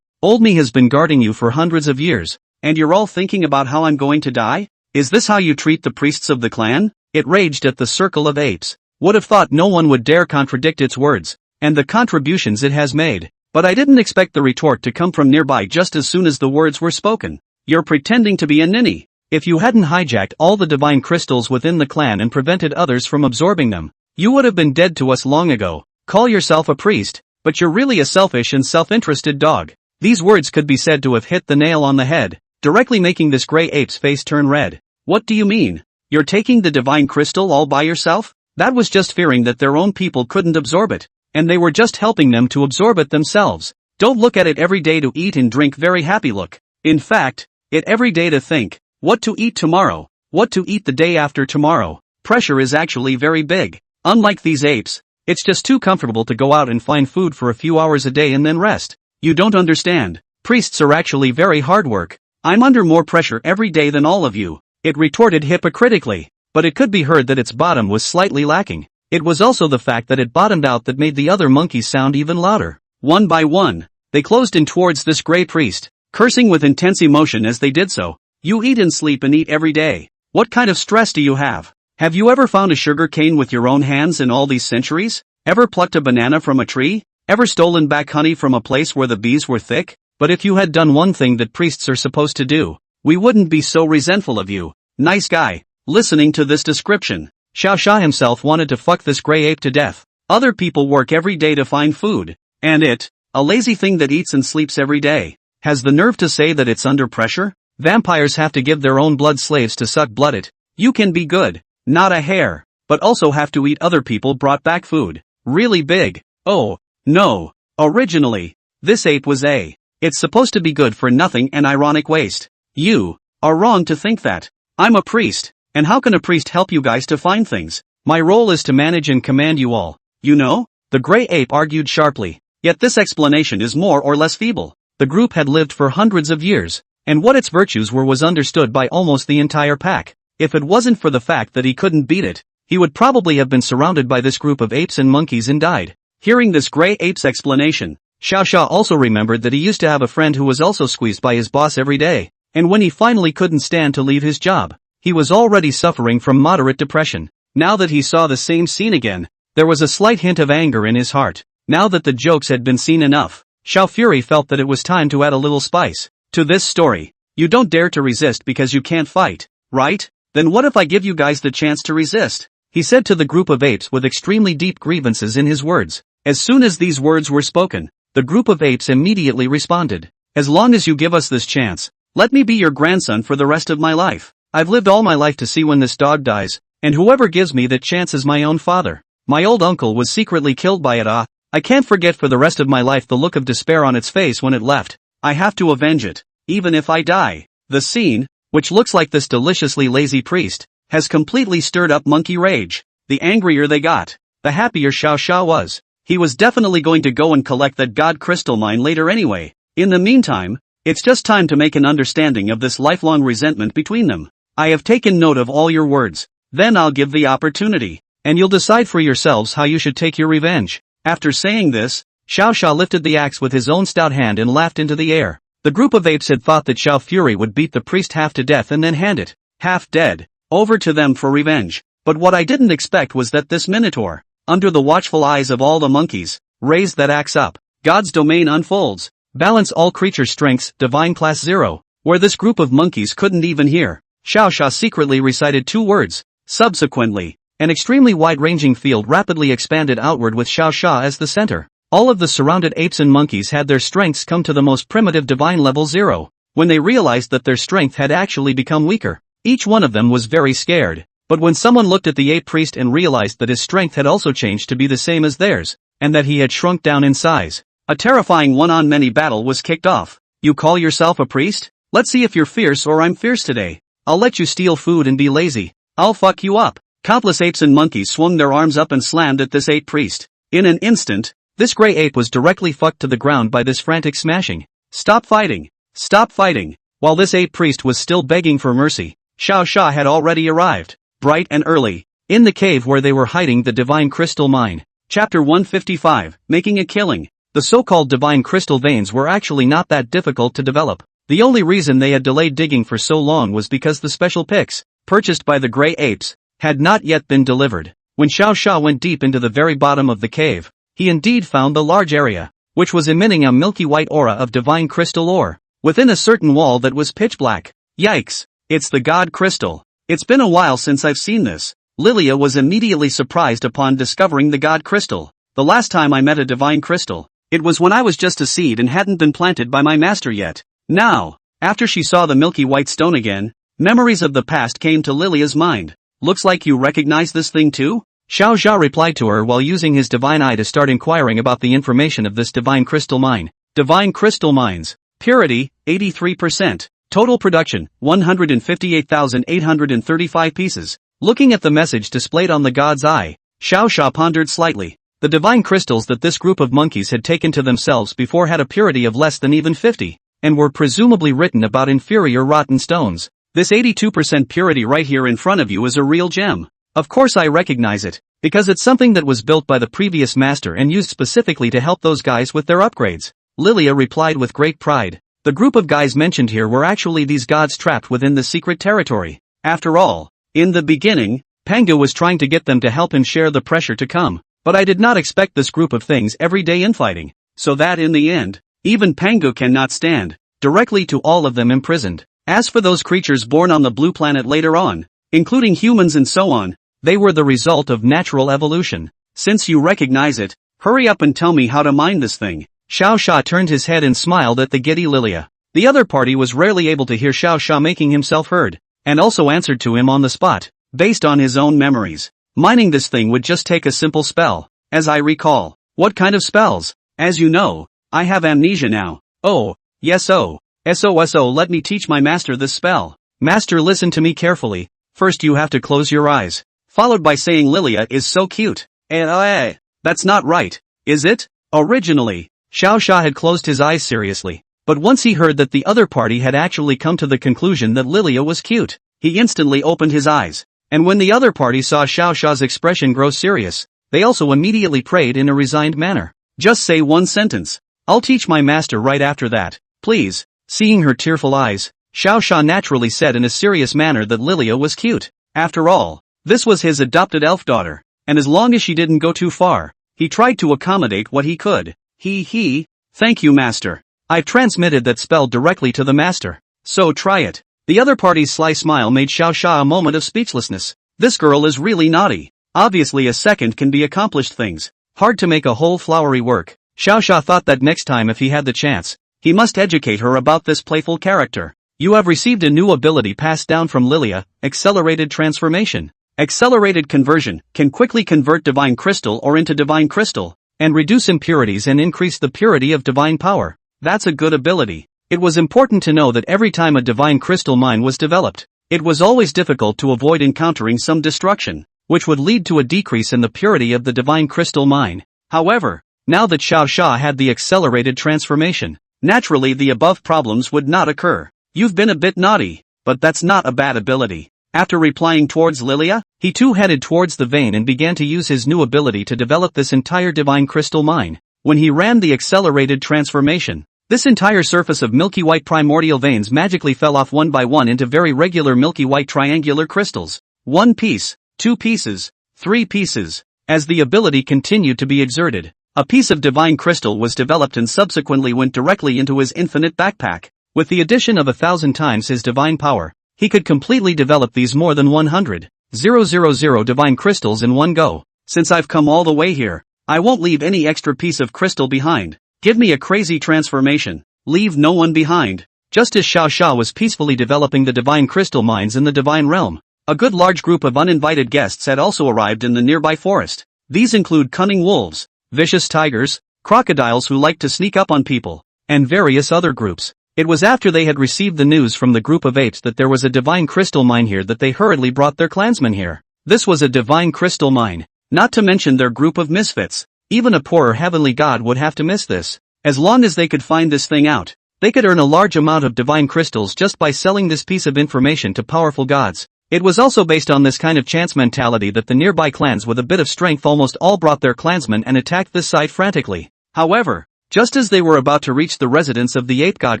S1: old me has been guarding you for hundreds of years, and you're all thinking about how I'm going to die? Is this how you treat the priests of the clan? It raged at the circle of apes. Would have thought no one would dare contradict its words, and the contributions it has made, but I didn't expect the retort to come from nearby just as soon as the words were spoken. You're pretending to be a ninny. If you hadn't hijacked all the divine crystals within the clan and prevented others from absorbing them, you would have been dead to us long ago. Call yourself a priest, but you're really a selfish and self-interested dog. These words could be said to have hit the nail on the head, directly making this gray ape's face turn red. What do you mean? You're taking the divine crystal all by yourself? That was just fearing that their own people couldn't absorb it, and they were just helping them to absorb it themselves. Don't look at it every day to eat and drink very happy look. In fact, it every day to think, what to eat tomorrow, what to eat the day after tomorrow. Pressure is actually very big. Unlike these apes, it's just too comfortable to go out and find food for a few hours a day and then rest. You don't understand. Priests are actually very hard work. I'm under more pressure every day than all of you. It retorted hypocritically, but it could be heard that its bottom was slightly lacking. It was also the fact that it bottomed out that made the other monkeys sound even louder. One by one, they closed in towards this gray priest, cursing with intense emotion as they did so. You eat and sleep and eat every day. What kind of stress do you have? Have you ever found a sugar cane with your own hands in all these centuries? Ever plucked a banana from a tree? Ever stolen back honey from a place where the bees were thick? But if you had done one thing that priests are supposed to do, we wouldn't be so resentful of you. Nice guy. Listening to this description, Xiao Xia himself wanted to fuck this gray ape to death. Other people work every day to find food. And it, a lazy thing that eats and sleeps every day, has the nerve to say that it's under pressure? Vampires have to give their own blood slaves to suck blood it. You can be good, not a hare, but also have to eat other people brought back food. Really big. Oh, no. Originally, this ape was it's supposed to be good for nothing and ironic waste. You are wrong to think that. I'm a priest, and how can a priest help you guys to find things? My role is to manage and command you all. You know? The gray ape argued sharply. Yet this explanation is more or less feeble. The group had lived for hundreds of years, and what its virtues were was understood by almost the entire pack. If it wasn't for the fact that he couldn't beat it, he would probably have been surrounded by this group of apes and monkeys and died. Hearing this gray ape's explanation, Xiao Xia also remembered that he used to have a friend who was also squeezed by his boss every day, and when he finally couldn't stand to leave his job, he was already suffering from moderate depression. Now that he saw the same scene again, there was a slight hint of anger in his heart. Now that the jokes had been seen enough, Xiao Fury felt that it was time to add a little spice to this story. You don't dare to resist because you can't fight, right? Then what if I give you guys the chance to resist? He said to the group of apes with extremely deep grievances in his words. As soon as these words were spoken, the group of apes immediately responded. As long as you give us this chance, let me be your grandson for the rest of my life. I've lived all my life to see when this dog dies, and whoever gives me that chance is my own father. My old uncle was secretly killed by it. I can't forget for the rest of my life the look of despair on its face when it left. I have to avenge it, even if I die. The scene, which looks like this deliciously lazy priest, has completely stirred up monkey rage. The angrier they got, the happier Xiao Xia was. He was definitely going to go and collect that god crystal mine later anyway. In the meantime, it's just time to make an understanding of this lifelong resentment between them. I have taken note of all your words. Then I'll give the opportunity, and you'll decide for yourselves how you should take your revenge. After saying this, Xiao Xia lifted the axe with his own stout hand and laughed into the air. The group of apes had thought that Xiao Fury would beat the priest half to death and then hand it, half dead, over to them for revenge. But what I didn't expect was that this minotaur, under the watchful eyes of all the monkeys, raised that axe up. God's domain unfolds. Balance all creature strengths, divine class 0, where this group of monkeys couldn't even hear. Xiao Xia secretly recited 2 words. Subsequently, an extremely wide-ranging field rapidly expanded outward with Xiao Xia as the center. All of the surrounded apes and monkeys had their strengths come to the most primitive divine level 0. When they realized that their strength had actually become weaker, each one of them was very scared. But when someone looked at the ape priest and realized that his strength had also changed to be the same as theirs, and that he had shrunk down in size, a terrifying one-on-many battle was kicked off. You call yourself a priest? Let's see if you're fierce or I'm fierce today. I'll let you steal food and be lazy. I'll fuck you up. Countless apes and monkeys swung their arms up and slammed at this ape priest. In an instant, this gray ape was directly fucked to the ground by this frantic smashing. Stop fighting! Stop fighting! While this ape priest was still begging for mercy, Xiao Xia had already arrived, bright and early, in the cave where they were hiding the divine crystal mine. Chapter 155, Making a Killing. The so-called divine crystal veins were actually not that difficult to develop. The only reason they had delayed digging for so long was because the special picks, purchased by the gray apes, had not yet been delivered. When Xiao Xia went deep into the very bottom of the cave, he indeed found the large area, which was emitting a milky white aura of divine crystal ore, within a certain wall that was pitch black. Yikes! It's the god crystal. It's been a while since I've seen this. Lilia was immediately surprised upon discovering the god crystal. The last time I met a divine crystal, it was when I was just a seed and hadn't been planted by my master yet. Now, after she saw the milky white stone again, memories of the past came to Lilia's mind. Looks like you recognize this thing too? Xiao Xia replied to her while using his divine eye to start inquiring about the information of this divine crystal mine. Divine crystal mines. Purity, 83%. Total production, 158,835 pieces. Looking at the message displayed on the god's eye, Xiao Xia pondered slightly. The divine crystals that this group of monkeys had taken to themselves before had a purity of less than even 50, and were presumably written about inferior rotten stones. This 82% purity right here in front of you is a real gem. Of course I recognize it, because it's something that was built by the previous master and used specifically to help those guys with their upgrades. Lilia replied with great pride. The group of guys mentioned here were actually these gods trapped within the secret territory. After all, in the beginning, Pangu was trying to get them to help him share the pressure to come, but I did not expect this group of things every day infighting, so that in the end, even Pangu cannot stand directly to all of them imprisoned. As for those creatures born on the blue planet later on, including humans and so on, They were the result of natural evolution. Since you recognize it, hurry up and tell me how to mine this thing. Xiao Sha turned his head and smiled at the giddy Lilia. The other party was rarely able to hear Xiao Sha making himself heard, and also answered to him on the spot, based on his own memories. Mining this thing would just take a simple spell, as I recall. What kind of spells? As you know, I have amnesia now. Oh, yes so let me teach my master this spell. Master, listen to me carefully. First you have to close your eyes, followed by saying Lilia is so cute. That's not right, is it? Originally, Xiao Sha had closed his eyes seriously, but once he heard that the other party had actually come to the conclusion that Lilia was cute, he instantly opened his eyes, and when the other party saw Xiao Sha's expression grow serious, they also immediately prayed in a resigned manner. Just say one sentence. I'll teach my master right after that, please. Seeing her tearful eyes, Xiao Sha naturally said in a serious manner that Lilia was cute. After all, this was his adopted elf daughter, and as long as she didn't go too far, he tried to accommodate what he could. Thank you, master. I've transmitted that spell directly to the master, so try it. The other party's sly smile made Xiao Sha a moment of speechlessness. This girl is really naughty. Obviously a second can be accomplished things. Hard to make a whole flowery work. Xiao Sha thought that next time if he had the chance, he must educate her about this playful character. You have received a new ability passed down from Lilia, Accelerated Transformation. Accelerated Conversion can quickly convert divine crystal or into divine crystal, and reduce impurities and increase the purity of divine power. That's a good ability. It was important to know that every time a divine crystal mine was developed, it was always difficult to avoid encountering some destruction, which would lead to a decrease in the purity of the divine crystal mine. However, now that Xiao Sha had the accelerated transformation, naturally the above problems would not occur. You've been a bit naughty, but that's not a bad ability. After replying towards Lilia, he too headed towards the vein and began to use his new ability to develop this entire divine crystal mine. When he ran the accelerated transformation, this entire surface of milky white primordial veins magically fell off one by one into very regular milky white triangular crystals. 1 piece, 2 pieces, 3 pieces. As the ability continued to be exerted, a piece of divine crystal was developed and subsequently went directly into his infinite backpack. With the addition of 1,000 times his divine power, he could completely develop these more than 100,000 divine crystals in one go. Since I've come all the way here, I won't leave any extra piece of crystal behind. Give me a crazy transformation. Leave no one behind. Just as Xiao Sha was peacefully developing the divine crystal mines in the divine realm, a good large group of uninvited guests had also arrived in the nearby forest. These include cunning wolves, vicious tigers, crocodiles who like to sneak up on people, and various other groups. It was after they had received the news from the group of apes that there was a divine crystal mine here that they hurriedly brought their clansmen here. This was a divine crystal mine, not to mention their group of misfits. Even a poorer heavenly god would have to miss this. As long as they could find this thing out, they could earn a large amount of divine crystals just by selling this piece of information to powerful gods. It was also based on this kind of chance mentality that the nearby clans with a bit of strength almost all brought their clansmen and attacked this site frantically. However, just as they were about to reach the residence of the Ape God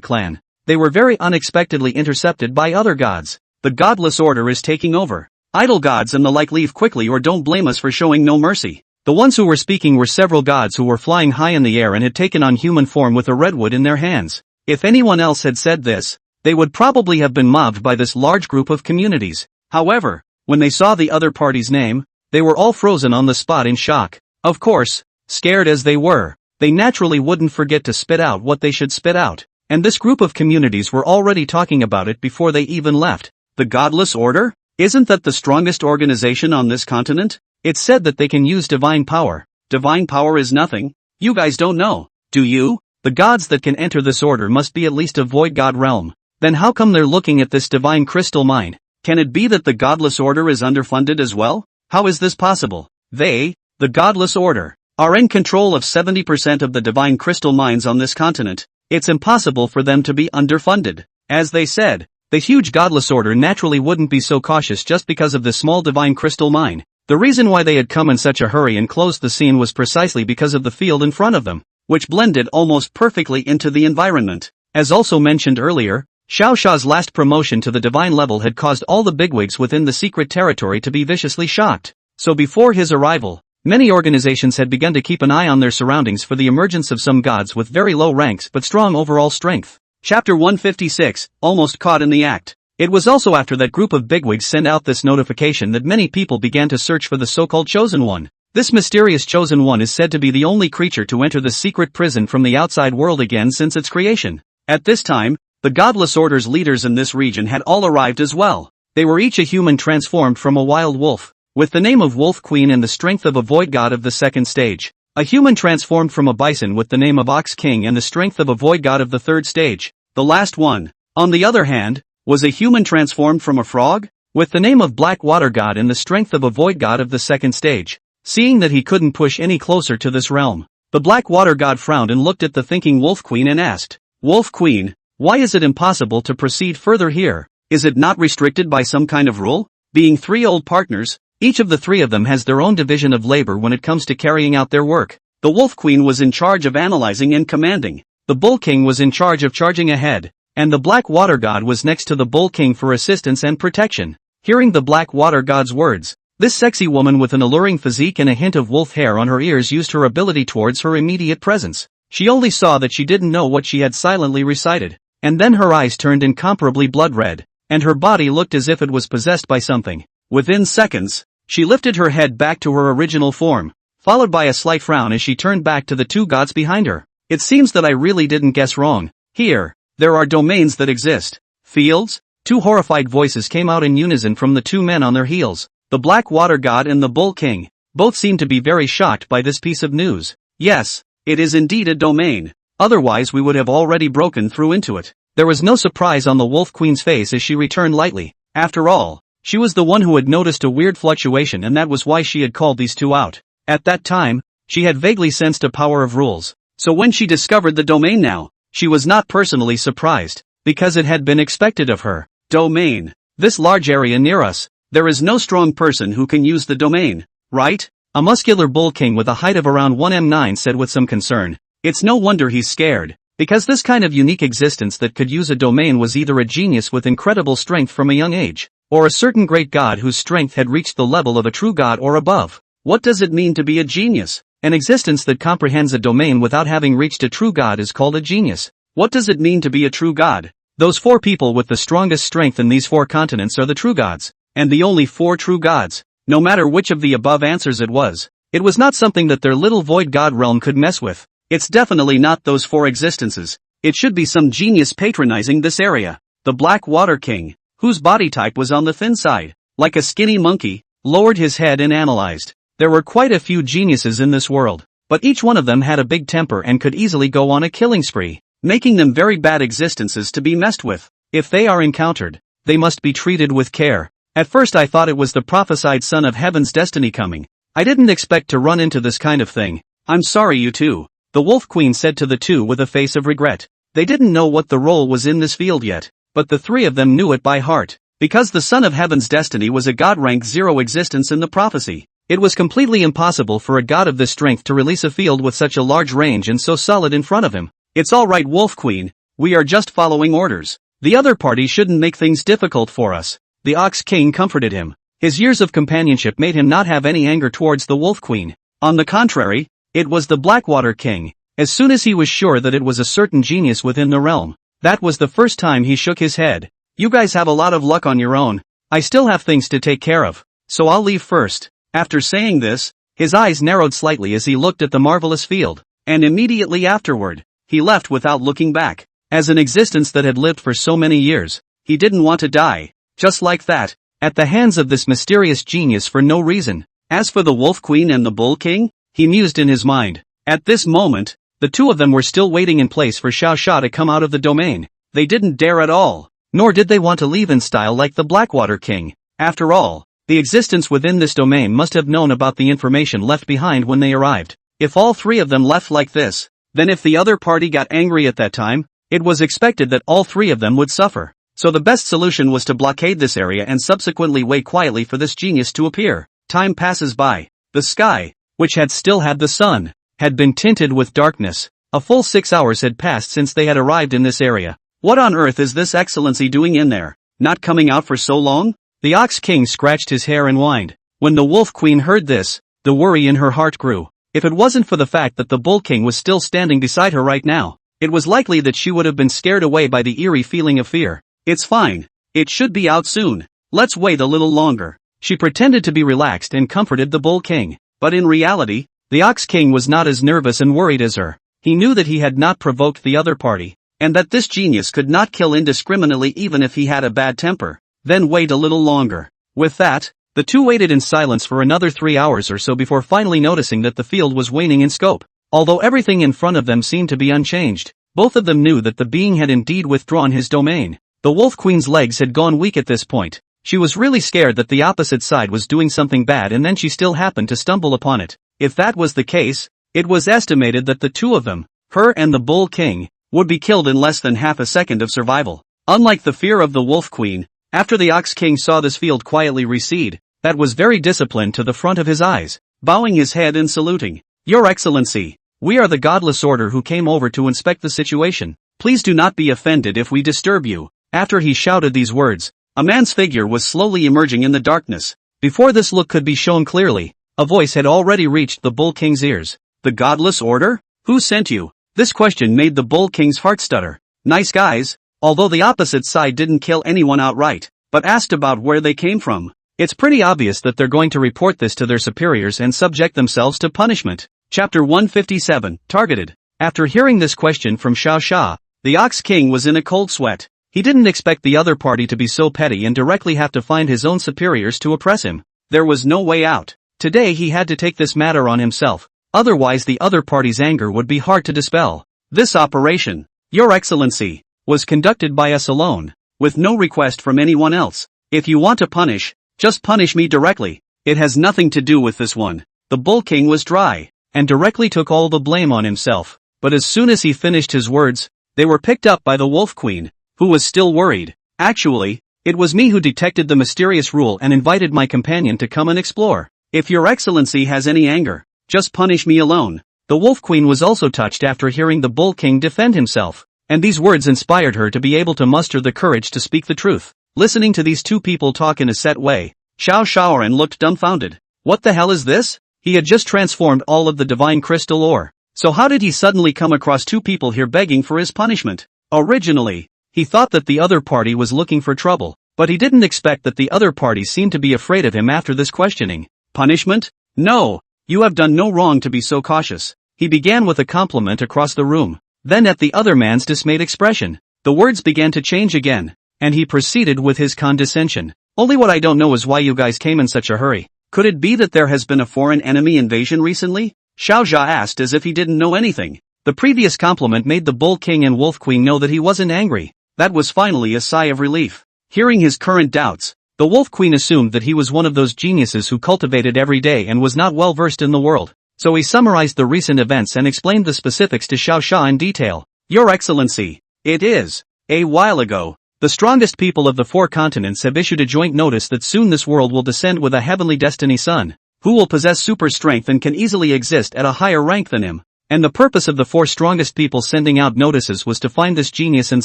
S1: clan, they were very unexpectedly intercepted by other gods. The godless order is taking over. Idle gods and the like, leave quickly or don't blame us for showing no mercy. The ones who were speaking were several gods who were flying high in the air and had taken on human form with a redwood in their hands. If anyone else had said this, they would probably have been mobbed by this large group of communities. However, when they saw the other party's name, they were all frozen on the spot in shock. Of course, scared as they were, they naturally wouldn't forget to spit out what they should spit out, and this group of communities were already talking about it before they even left. The Godless Order? Isn't that the strongest organization on this continent? It's said that they can use divine power. Divine power is nothing. You guys don't know, do you? The gods that can enter this order must be at least a void god realm. Then how come they're looking at this divine crystal mine? Can it be that the Godless Order is underfunded as well? How is this possible? They, the Godless Order, are in control of 70% of the divine crystal mines on this continent. It's impossible for them to be underfunded. As they said, the huge Godless Order naturally wouldn't be so cautious just because of the small divine crystal mine. The reason why they had come in such a hurry and closed the scene was precisely because of the field in front of them, which blended almost perfectly into the environment. As also mentioned earlier, Xiao Sha's last promotion to the divine level had caused all the bigwigs within the secret territory to be viciously shocked. So before his arrival, many organizations had begun to keep an eye on their surroundings for the emergence of some gods with very low ranks but strong overall strength. Chapter 156, Almost Caught in the Act. It was also after that group of bigwigs sent out this notification that many people began to search for the so-called Chosen One. This mysterious Chosen One is said to be the only creature to enter the secret prison from the outside world again since its creation. At this time, the Godless Order's leaders in this region had all arrived as well. They were each a human transformed from a wild wolf, with the name of Wolf Queen and the strength of a void god of the second stage. A human transformed from a bison with the name of Ox King and the strength of a void god of the third stage. The last one, on the other hand, was a human transformed from a frog, with the name of Black Water God and the strength of a void god of the second stage. Seeing that he couldn't push any closer to this realm, the Black Water God frowned and looked at the thinking Wolf Queen and asked, "Wolf Queen, why is it impossible to proceed further here? Is it not restricted by some kind of rule?" Being 3 old partners, each of the 3 of them has their own division of labor when it comes to carrying out their work. The Wolf Queen was in charge of analyzing and commanding. The Bull King was in charge of charging ahead, and the Black Water God was next to the Bull King for assistance and protection. Hearing the Black Water God's words, this sexy woman with an alluring physique and a hint of wolf hair on her ears used her ability towards her immediate presence. She only saw that she didn't know what she had silently recited, and then her eyes turned incomparably blood red, and her body looked as if it was possessed by something. Within seconds, she lifted her head back to her original form, followed by a slight frown as she turned back to the 2 gods behind her. It seems that I really didn't guess wrong. Here, there are domains that exist. Fields? 2 horrified voices came out in unison from the 2 men on their heels. The Black Water God and the Bull King both seemed to be very shocked by this piece of news. Yes, it is indeed a domain. Otherwise we would have already broken through into it. There was no surprise on the Wolf Queen's face as she returned lightly. After all, she was the one who had noticed a weird fluctuation, and that was why she had called these 2 out. At that time, she had vaguely sensed a power of rules. So when she discovered the domain now, she was not personally surprised, because it had been expected of her. Domain. This large area near us. There is no strong person who can use the domain, right? A muscular Bull King with a height of around 1m9 said with some concern. It's no wonder he's scared, because this kind of unique existence that could use a domain was either a genius with incredible strength from a young age, or a certain great god whose strength had reached the level of a true god or above. What does it mean to be a genius? An existence that comprehends a domain without having reached a true god is called a genius. What does it mean to be a true god? Those 4 people with the strongest strength in these 4 continents are the true gods. And the only 4 true gods. No matter which of the above answers it was not something that their little void god realm could mess with. It's definitely not those 4 existences. It should be some genius patronizing this area. The Black Water King, whose body type was on the thin side, like a skinny monkey, lowered his head and analyzed. There were quite a few geniuses in this world, but each one of them had a big temper and could easily go on a killing spree, making them very bad existences to be messed with. If they are encountered, they must be treated with care. At first I thought it was the prophesied son of heaven's destiny coming. I didn't expect to run into this kind of thing. I'm sorry you 2. The Wolf Queen said to the 2 with a face of regret. They didn't know what the role was in this field yet, but the 3 of them knew it by heart. Because the son of heaven's destiny was a god rank 0 existence in the prophecy, it was completely impossible for a god of this strength to release a field with such a large range and so solid in front of him. It's alright Wolf Queen, we are just following orders. The other party shouldn't make things difficult for us. The Ox King comforted him. His years of companionship made him not have any anger towards the Wolf Queen. On the contrary, it was the Blackwater King. As soon as he was sure that it was a certain genius within the realm, that was the first time he shook his head. You guys have a lot of luck on your own. I still have things to take care of, so I'll leave first. After saying this, his eyes narrowed slightly as he looked at the marvelous field, and immediately afterward, he left without looking back. As an existence that had lived for so many years, he didn't want to die. Just like that, at the hands of this mysterious genius for no reason. As for the Wolf Queen and the Bull King, he mused in his mind. At this moment, the 2 of them were still waiting in place for Xiao Sha to come out of the domain. They didn't dare at all, nor did they want to leave in style like the Blackwater King. After all, the existence within this domain must have known about the information left behind when they arrived. If all 3 of them left like this, then if the other party got angry at that time, it was expected that all 3 of them would suffer. So the best solution was to blockade this area and subsequently wait quietly for this genius to appear. Time passes by. The sky, which had still had the sun, had been tinted with darkness. A full 6 hours had passed since they had arrived in this area. What on earth is this excellency doing in there? Not coming out for so long? The Ox King scratched his hair and whined. When the Wolf Queen heard this, the worry in her heart grew. If it wasn't for the fact that the Bull King was still standing beside her right now, it was likely that she would have been scared away by the eerie feeling of fear. It's fine. It should be out soon. Let's wait a little longer. She pretended to be relaxed and comforted the Bull King. But in reality, the Ox King was not as nervous and worried as her. He knew that he had not provoked the other party, and that this genius could not kill indiscriminately even if he had a bad temper. Then wait a little longer. With that, the two waited in silence for another 3 hours or so before finally noticing that the field was waning in scope. Although everything in front of them seemed to be unchanged, both of them knew that the being had indeed withdrawn his domain. The Wolf Queen's legs had gone weak at this point. She was really scared that the opposite side was doing something bad and then she still happened to stumble upon it. If that was the case, it was estimated that the two of them, her and the Bull King, would be killed in less than half a second of survival. Unlike the fear of the Wolf Queen, after the Ox King saw this field quietly recede, that was very disciplined to the front of his eyes, bowing his head and saluting. Your Excellency, we are the Godless Order who came over to inspect the situation. Please do not be offended if we disturb you. After he shouted these words, a man's figure was slowly emerging in the darkness. Before this look could be shown clearly, a voice had already reached the Bull King's ears. The Godless Order? Who sent you? This question made the Bull King's heart stutter. Nice guys, although the opposite side didn't kill anyone outright, but asked about where they came from. It's pretty obvious that they're going to report this to their superiors and subject themselves to punishment. Chapter 157, Targeted. After hearing this question from Xiao Xia, the Ox King was in a cold sweat. He didn't expect the other party to be so petty and directly have to find his own superiors to oppress him. There was no way out. Today he had to take this matter on himself. Otherwise the other party's anger would be hard to dispel. This operation, Your Excellency, was conducted by us alone, with no request from anyone else. If you want to punish, just punish me directly. It has nothing to do with this one. The Bull King was dry, and directly took all the blame on himself. But as soon as he finished his words, they were picked up by the Wolf Queen, who was still worried. Actually, it was me who detected the mysterious rule and invited my companion to come and explore. If Your Excellency has any anger, just punish me alone. The Wolf Queen was also touched after hearing the Bull King defend himself, and these words inspired her to be able to muster the courage to speak the truth. Listening to these two people talk in a set way, Xiao Shaoran looked dumbfounded. What the hell is this? He had just transformed all of the divine crystal ore. So how did he suddenly come across two people here begging for his punishment? Originally, he thought that the other party was looking for trouble, but he didn't expect that the other party seemed to be afraid of him after this questioning. Punishment? No, you have done no wrong to be so cautious. He began with a compliment across the room. Then at the other man's dismayed expression, the words began to change again, and he proceeded with his condescension. Only what I don't know is why you guys came in such a hurry. Could it be that there has been a foreign enemy invasion recently? Xiao Jia asked as if he didn't know anything. The previous compliment made the Bull King and Wolf Queen know that he wasn't angry. That was finally a sigh of relief. Hearing his current doubts, the Wolf Queen assumed that he was one of those geniuses who cultivated every day and was not well versed in the world. So he summarized the recent events and explained the specifics to Xiao Xia in detail. Your Excellency, it is. A while ago, the strongest people of the 4 continents have issued a joint notice that soon this world will descend with a heavenly destiny son, who will possess super strength and can easily exist at a higher rank than him. And the purpose of the 4 strongest people sending out notices was to find this genius and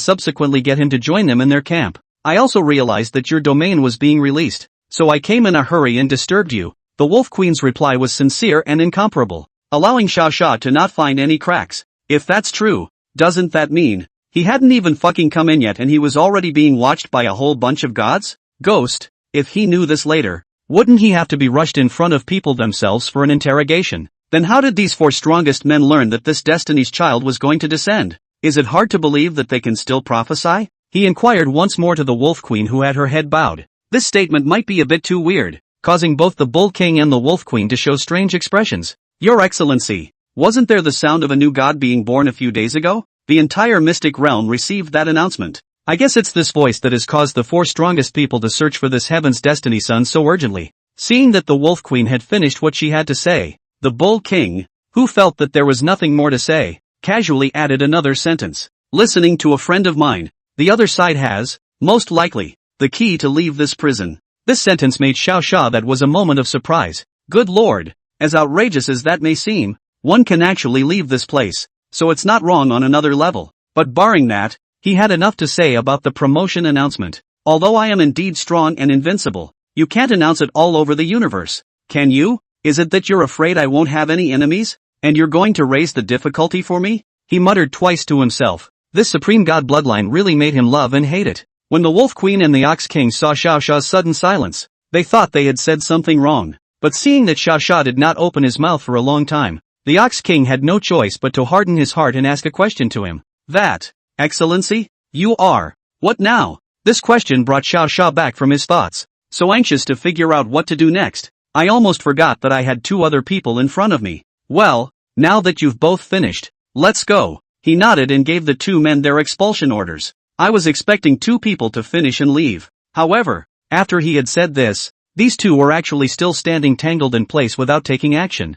S1: subsequently get him to join them in their camp. I also realized that your domain was being released, so I came in a hurry and disturbed you. The Wolf Queen's reply was sincere and incomparable, allowing Xiao Xia to not find any cracks. If that's true, doesn't that mean he hadn't even fucking come in yet and he was already being watched by a whole bunch of gods? Ghost, if he knew this later, wouldn't he have to be rushed in front of people themselves for an interrogation? Then how did these 4 strongest men learn that this Destiny's Child was going to descend? Is it hard to believe that they can still prophesy? He inquired once more to the Wolf Queen, who had her head bowed. This statement might be a bit too weird, causing both the Bull King and the Wolf Queen to show strange expressions. Your Excellency, wasn't there the sound of a new god being born a few days ago? The entire mystic realm received that announcement. I guess it's this voice that has caused the 4 strongest people to search for this heaven's destiny son so urgently. Seeing that the Wolf Queen had finished what she had to say, the Bull King, who felt that there was nothing more to say, casually added another sentence. Listening to a friend of mine, the other side has, most likely, the key to leave this prison. This sentence made Xiao Xia that was a moment of surprise. Good lord, as outrageous as that may seem, one can actually leave this place, so it's not wrong on another level. But barring that, he had enough to say about the promotion announcement. Although I am indeed strong and invincible, you can't announce it all over the universe. Can you? Is it that you're afraid I won't have any enemies, and you're going to raise the difficulty for me? He muttered twice to himself. This supreme god bloodline really made him love and hate it. When the Wolf Queen and the Ox King saw Xiao Sha's sudden silence, they thought they had said something wrong. But seeing that Xiao Sha did not open his mouth for a long time, the Ox King had no choice but to harden his heart and ask a question to him. That, Excellency? You are. What now? This question brought Xiao Sha back from his thoughts. So anxious to figure out what to do next, I almost forgot that I had two other people in front of me. Well, now that you've both finished, let's go. He nodded and gave the two men their expulsion orders. I was expecting two people to finish and leave. However, after he had said this, these two were actually still standing tangled in place without taking action.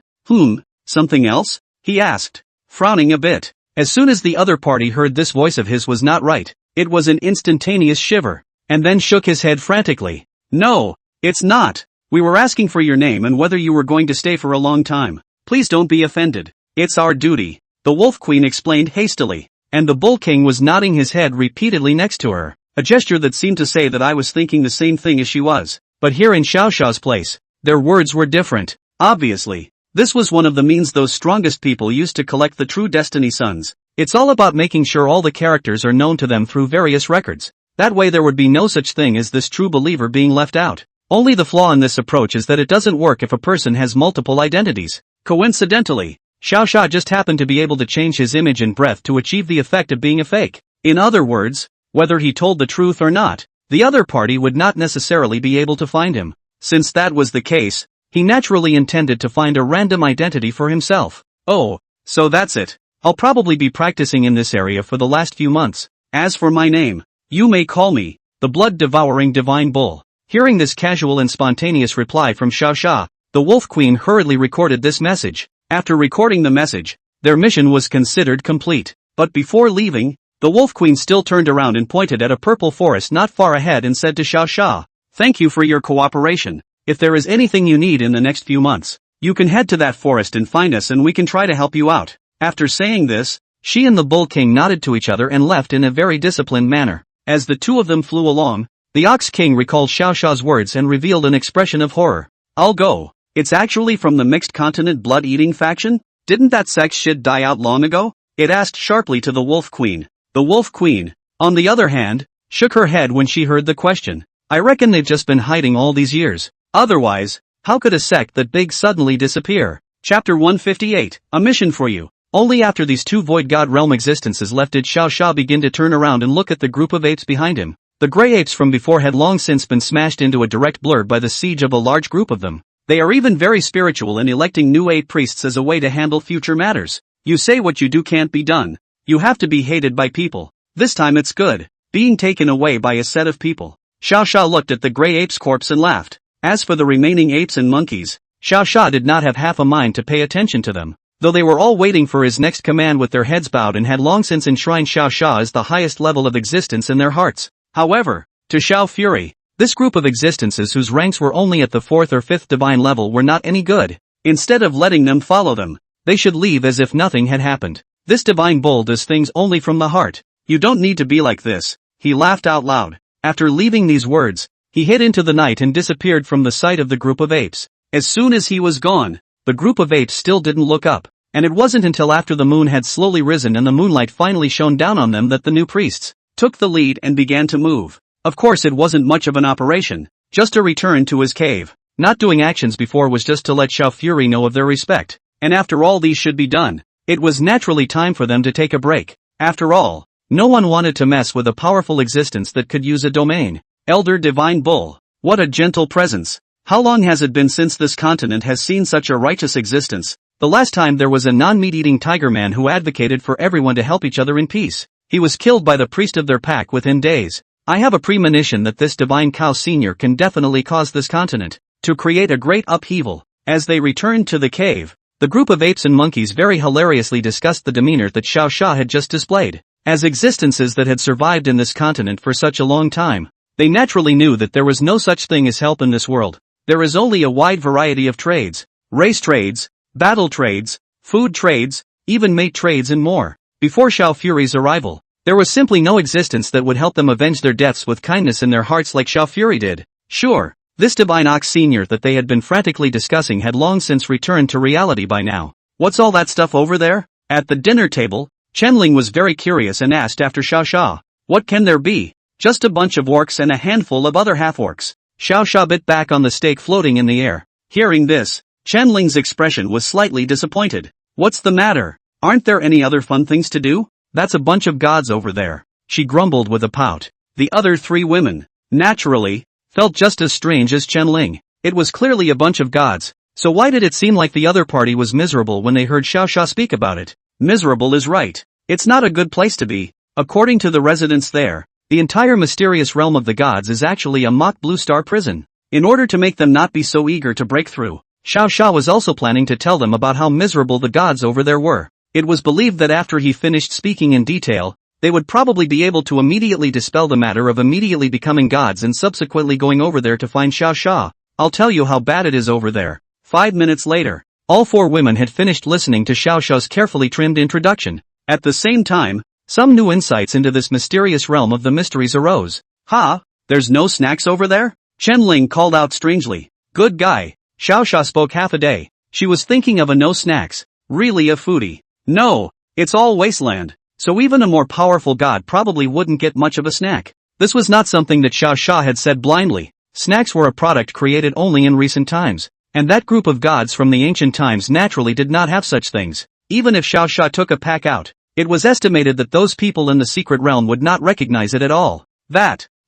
S1: Something else? He asked, frowning a bit. As soon as the other party heard this voice of his was not right, it was an instantaneous shiver, and then shook his head frantically. No, it's not. We were asking for your name and whether you were going to stay for a long time. Please don't be offended. It's our duty, the Wolf Queen explained hastily, and the Bull King was nodding his head repeatedly next to her, a gesture that seemed to say that I was thinking the same thing as she was. But here in Xiao Sha's place, their words were different. Obviously, this was one of the means those strongest people used to collect the true Destiny Sons. It's all about making sure all the characters are known to them through various records. That way there would be no such thing as this true believer being left out. Only the flaw in this approach is that it doesn't work if a person has multiple identities. Coincidentally, Xiao Sha just happened to be able to change his image and breath to achieve the effect of being a fake. In other words, whether he told the truth or not, the other party would not necessarily be able to find him. Since that was the case, he naturally intended to find a random identity for himself. Oh, so that's it. I'll probably be practicing in this area for the last few months. As for my name, you may call me the blood-devouring divine bull. Hearing this casual and spontaneous reply from Xiao Sha, the Wolf Queen hurriedly recorded this message. After recording the message, their mission was considered complete. But before leaving, the Wolf Queen still turned around and pointed at a purple forest not far ahead and said to Xiao Sha, "Thank you for your cooperation. If there is anything you need in the next few months, you can head to that forest and find us and we can try to help you out." After saying this, she and the Bull King nodded to each other and left in a very disciplined manner. As the two of them flew along, the Ox King recalled Xiao Sha's words and revealed an expression of horror. "I'll go. It's actually from the Mixed Continent Blood-Eating faction? Didn't that sex shit die out long ago?" it asked sharply to the Wolf Queen. The Wolf Queen, on the other hand, shook her head when she heard the question. "I reckon they've just been hiding all these years. Otherwise, how could a sect that big suddenly disappear?" Chapter 158, A Mission for You. Only after these two Void God Realm existences left did Xiao Sha begin to turn around and look at the group of apes behind him. The gray apes from before had long since been smashed into a direct blur by the siege of a large group of them. They are even very spiritual in electing new ape priests as a way to handle future matters. You say what you do can't be done. You have to be hated by people. This time it's good, being taken away by a set of people. Xiao Sha looked at the gray ape's corpse and laughed. As for the remaining apes and monkeys, Xiao Sha did not have half a mind to pay attention to them. Though they were all waiting for his next command with their heads bowed and had long since enshrined Xiao Sha as the highest level of existence in their hearts. However, to Xiao Fury, this group of existences whose ranks were only at the 4th or 5th divine level were not any good. Instead of letting them follow them, they should leave as if nothing had happened. This divine bull does things only from the heart. You don't need to be like this. He laughed out loud. After leaving these words, he hid into the night and disappeared from the sight of the group of apes. As soon as he was gone, the group of apes still didn't look up, and it wasn't until after the moon had slowly risen and the moonlight finally shone down on them that the new priests took the lead and began to move. Of course it wasn't much of an operation, just a return to his cave. Not doing actions before was just to let Xiao Fury know of their respect, and after all these should be done, it was naturally time for them to take a break. After all, no one wanted to mess with a powerful existence that could use a domain. Elder Divine Bull, what a gentle presence. How long has it been since this continent has seen such a righteous existence? The last time there was a non-meat-eating tiger man who advocated for everyone to help each other in peace. He was killed by the priest of their pack within days. I have a premonition that this divine cow senior can definitely cause this continent to create a great upheaval. As they returned to the cave, the group of apes and monkeys very hilariously discussed the demeanor that Xiao Sha had just displayed. As existences that had survived in this continent for such a long time, they naturally knew that there was no such thing as help in this world. There is only a wide variety of trades, race trades, battle trades, food trades, even mate trades and more. Before Xiao Fury's arrival, there was simply no existence that would help them avenge their deaths with kindness in their hearts like Xiao Fury did. Sure, this divine ox senior that they had been frantically discussing had long since returned to reality by now. What's all that stuff over there? At the dinner table, Chenling was very curious and asked after Xiao Sha. What can there be? Just a bunch of orcs and a handful of other half-orcs. Xiao Xia bit back on the steak floating in the air. Hearing this, Chen Ling's expression was slightly disappointed. What's the matter? Aren't there any other fun things to do? That's a bunch of gods over there, she grumbled with a pout. The other three women, naturally, felt just as strange as Chen Ling. It was clearly a bunch of gods, so why did it seem like the other party was miserable when they heard Xiao Xia speak about it? Miserable is right. It's not a good place to be. According to the residents there, the entire mysterious realm of the gods is actually a mock blue star prison. In order to make them not be so eager to break through, Xiao Xia was also planning to tell them about how miserable the gods over there were. It was believed that after he finished speaking in detail, they would probably be able to immediately dispel the matter of immediately becoming gods and subsequently going over there to find Xiao Xia. I'll tell you how bad it is over there. 5 minutes later, all four women had finished listening to Xiao Xia's carefully trimmed introduction. At the same time, some new insights into this mysterious realm of the mysteries arose. Ha! There's no snacks over there? Chen Ling called out strangely. Good guy. Xiao Xia spoke half a day. She was thinking of a no snacks. Really a foodie. No, it's all wasteland. So even a more powerful god probably wouldn't get much of a snack. This was not something that Xiao Xia had said blindly. Snacks were a product created only in recent times. And that group of gods from the ancient times naturally did not have such things. Even if Xiao Xia took a pack out, it was estimated that those people in the secret realm would not recognize it at all.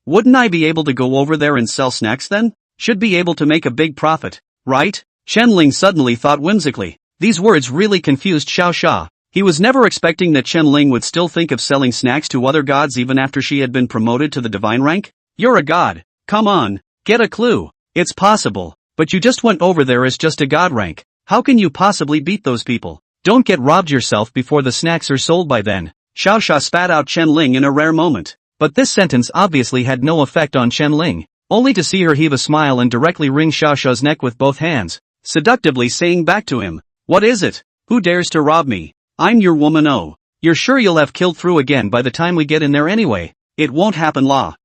S1: Wouldn't I be able to go over there and sell snacks then? Should be able to make a big profit, right? Chen Ling suddenly thought whimsically. These words really confused Xiao Xia. He was never expecting that Chen Ling would still think of selling snacks to other gods even after she had been promoted to the divine rank. You're a god. Come on, get a clue. It's possible, but you just went over there as just a god rank. How can you possibly beat those people? Don't get robbed yourself before the snacks are sold by then. Xiao Xia spat out Chen Ling in a rare moment. But this sentence obviously had no effect on Chen Ling, only to see her heave a smile and directly wring Xiao Xia's neck with both hands, seductively saying back to him, "What is it? Who dares to rob me? I'm your woman. Oh, you're sure you'll have killed through again by the time we get in there anyway? It won't happen, la."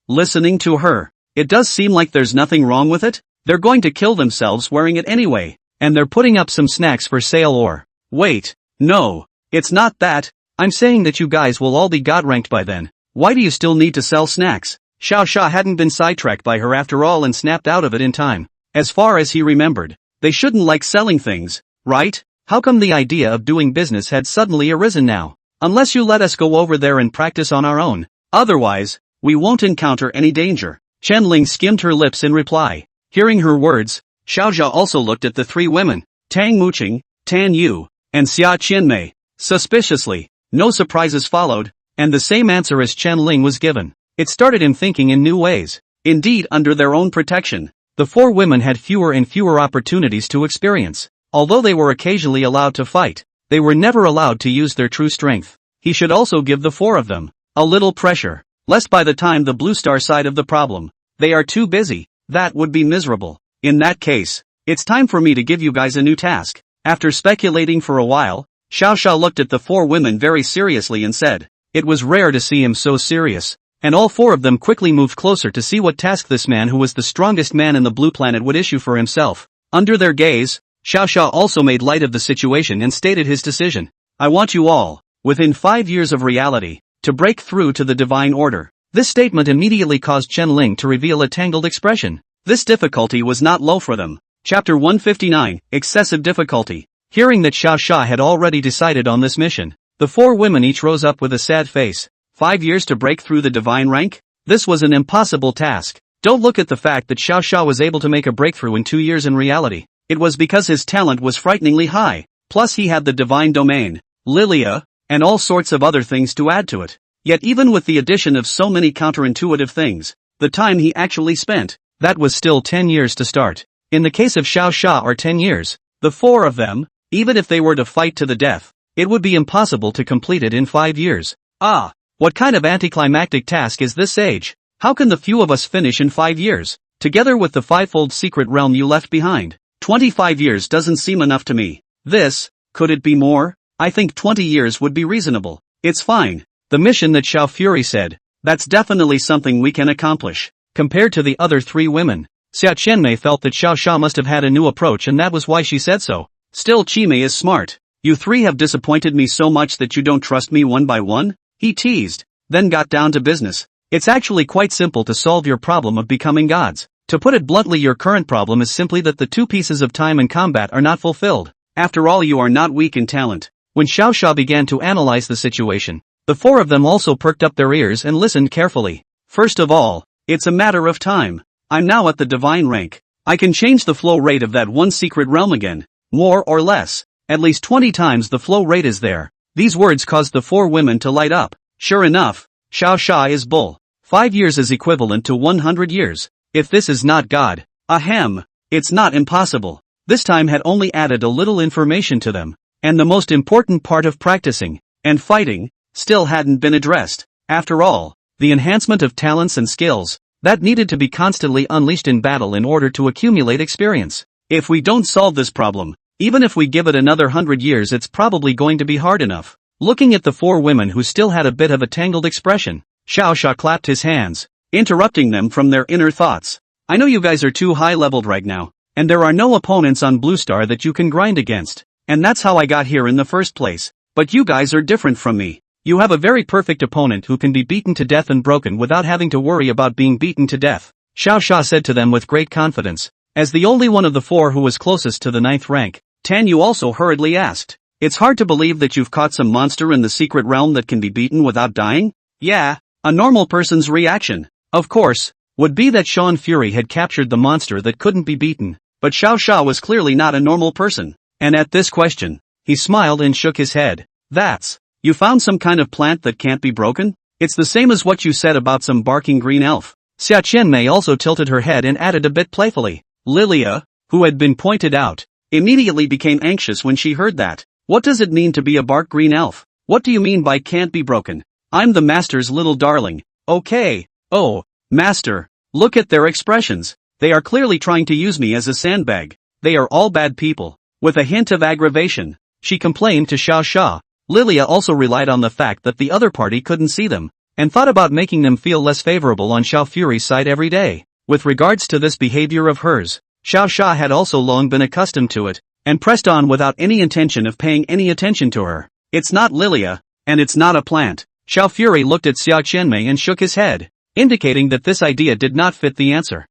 S1: Listening to her, it does seem like there's nothing wrong with it. They're going to kill themselves wearing it anyway, and they're putting up some snacks for sale or... Wait, no, it's not that. I'm saying that you guys will all be god ranked by then. Why do you still need to sell snacks? Xiao Xia hadn't been sidetracked by her after all and snapped out of it in time. As far as he remembered, they shouldn't like selling things, right? How come the idea of doing business had suddenly arisen now? Unless you let us go over there and practice on our own. Otherwise, we won't encounter any danger. Chen Ling skimmed her lips in reply. Hearing her words, Xiao Xia also looked at the three women, Tang Muqing, Tan Yu, and Xia Qianmei, suspiciously. No surprises followed, and the same answer as Chen Ling was given. It started him thinking in new ways. Indeed, under their own protection, the four women had fewer and fewer opportunities to experience. Although they were occasionally allowed to fight, they were never allowed to use their true strength. He should also give the four of them a little pressure, lest by the time the blue star side of the problem, they are too busy. That would be miserable. In that case, it's time for me to give you guys a new task. After speculating for a while, Xiao Xia looked at the four women very seriously and said. It was rare to see him so serious, and all four of them quickly moved closer to see what task this man who was the strongest man in the blue planet would issue for himself. Under their gaze, Xiao Xia also made light of the situation and stated his decision. I want you all, within 5 years of reality, to break through to the divine order. This statement immediately caused Chen Ling to reveal a tangled expression. This difficulty was not low for them. Chapter 159, Excessive Difficulty. Hearing that Xiao Xia had already decided on this mission, the four women each rose up with a sad face. 5 years to break through the divine rank? This was an impossible task. Don't look at the fact that Xiao Xia was able to make a breakthrough in 2 years in reality. It was because his talent was frighteningly high. Plus he had the divine domain, Lilia, and all sorts of other things to add to it. Yet even with the addition of so many counterintuitive things, the time he actually spent, that was still 10 years to start. In the case of Xiao Xia or 10 years, the four of them, even if they were to fight to the death, it would be impossible to complete it in 5 years. Ah, what kind of anticlimactic task is this age? How can the few of us finish in 5 years, together with the fivefold secret realm you left behind? 25 years doesn't seem enough to me. Could it be more? I think 20 years would be reasonable. It's fine. The mission that Xiao Fury said, that's definitely something we can accomplish. Compared to the other three women, Xia Qianmei felt that Xiao Xia must have had a new approach and that was why she said so. Still Qimei is smart. You three have disappointed me so much that you don't trust me one by one? He teased, then got down to business. It's actually quite simple to solve your problem of becoming gods. To put it bluntly, your current problem is simply that the two pieces of time and combat are not fulfilled. After all, you are not weak in talent. When Xiao Xia began to analyze the situation, the four of them also perked up their ears and listened carefully. First of all, it's a matter of time. I'm now at the divine rank. I can change the flow rate of that one secret realm again, more or less. At least 20 times the flow rate is there. These words caused the four women to light up. Sure enough, Xiao Xia is bull. 5 years is equivalent to 100 years. If this is not God, ahem, it's not impossible. This time had only added a little information to them, and the most important part of practicing and fighting still hadn't been addressed. After all, the enhancement of talents and skills that needed to be constantly unleashed in battle in order to accumulate experience. If we don't solve this problem, even if we give it another 100 years, it's probably going to be hard enough. Looking at the four women who still had a bit of a tangled expression, Xiao Xia clapped his hands, interrupting them from their inner thoughts. I know you guys are too high-leveled right now, and there are no opponents on Blue Star that you can grind against, and that's how I got here in the first place. But you guys are different from me. You have a very perfect opponent who can be beaten to death and broken without having to worry about being beaten to death, Xiao Xia said to them with great confidence. As the only one of the four who was closest to the 9th rank, Tan Yu also hurriedly asked, "It's hard to believe that you've caught some monster in the secret realm that can be beaten without dying?" Yeah, a normal person's reaction, of course, would be that Sean Fury had captured the monster that couldn't be beaten, but Xiao Xia was clearly not a normal person, and at this question, he smiled and shook his head. You found some kind of plant that can't be broken? It's the same as what you said about some barking green elf. Xia Qianmei also tilted her head and added a bit playfully. Lilia, who had been pointed out, immediately became anxious when she heard that. What does it mean to be a bark green elf? What do you mean by can't be broken? I'm the master's little darling. Okay. Oh, master, look at their expressions. They are clearly trying to use me as a sandbag. They are all bad people. With a hint of aggravation, she complained to Xiao Xia. Lilia also relied on the fact that the other party couldn't see them, and thought about making them feel less favorable on Xiao Fury's side every day. With regards to this behavior of hers, Xiao Xia had also long been accustomed to it, and pressed on without any intention of paying any attention to her. It's not Lilia, and it's not a plant. Xiao Fury looked at Xia Qianmei and shook his head, indicating that this idea did not fit the answer.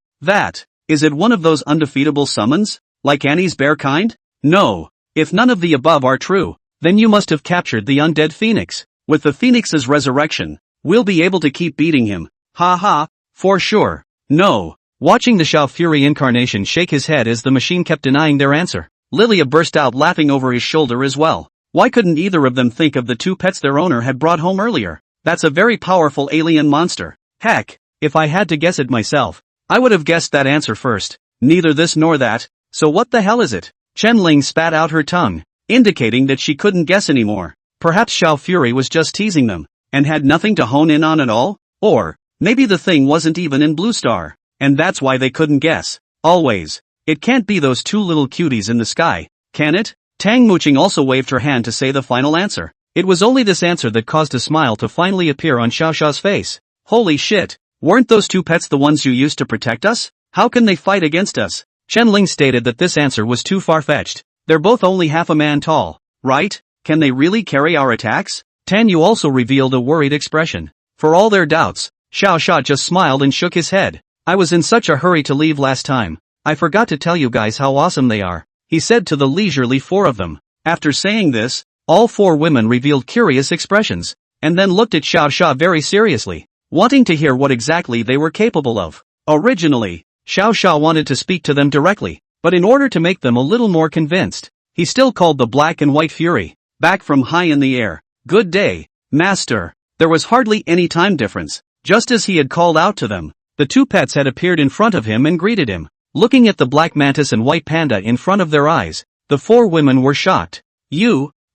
S1: Is it one of those undefeatable summons, like Annie's bear kind? No. If none of the above are true, then you must have captured the undead phoenix. With the phoenix's resurrection, we'll be able to keep beating him. Ha ha, for sure. No. Watching the Xiao Fury incarnation shake his head as the machine kept denying their answer, Lilia burst out laughing over his shoulder as well. Why couldn't either of them think of the two pets their owner had brought home earlier? That's a very powerful alien monster. Heck, if I had to guess it myself, I would have guessed that answer first. Neither this nor that, so what the hell is it? Chen Ling spat out her tongue, indicating that she couldn't guess anymore. Perhaps Xiao Fury was just teasing them, and had nothing to hone in on at all? Or, maybe the thing wasn't even in Blue Star, and that's why they couldn't guess. Always. It can't be those two little cuties in the sky, can it? Tang Muqing also waved her hand to say the final answer. It was only this answer that caused a smile to finally appear on Xiao Xia's face. Holy shit, weren't those two pets the ones you used to protect us? How can they fight against us? Chen Ling stated that this answer was too far-fetched. They're both only half a man tall, right? Can they really carry our attacks? Tan Yu also revealed a worried expression. For all their doubts, Xiao Xia just smiled and shook his head. I was in such a hurry to leave last time. I forgot to tell you guys how awesome they are, he said to the leisurely four of them. After saying this, all four women revealed curious expressions, and then looked at Xiao Xia very seriously, wanting to hear what exactly they were capable of. Originally, Xiao Xia wanted to speak to them directly, but in order to make them a little more convinced, he still called the Black and White Fury back from high in the air. Good day, Master. There was hardly any time difference. Just as he had called out to them, the two pets had appeared in front of him and greeted him. Looking at the black mantis and white panda in front of their eyes, the four women were shocked.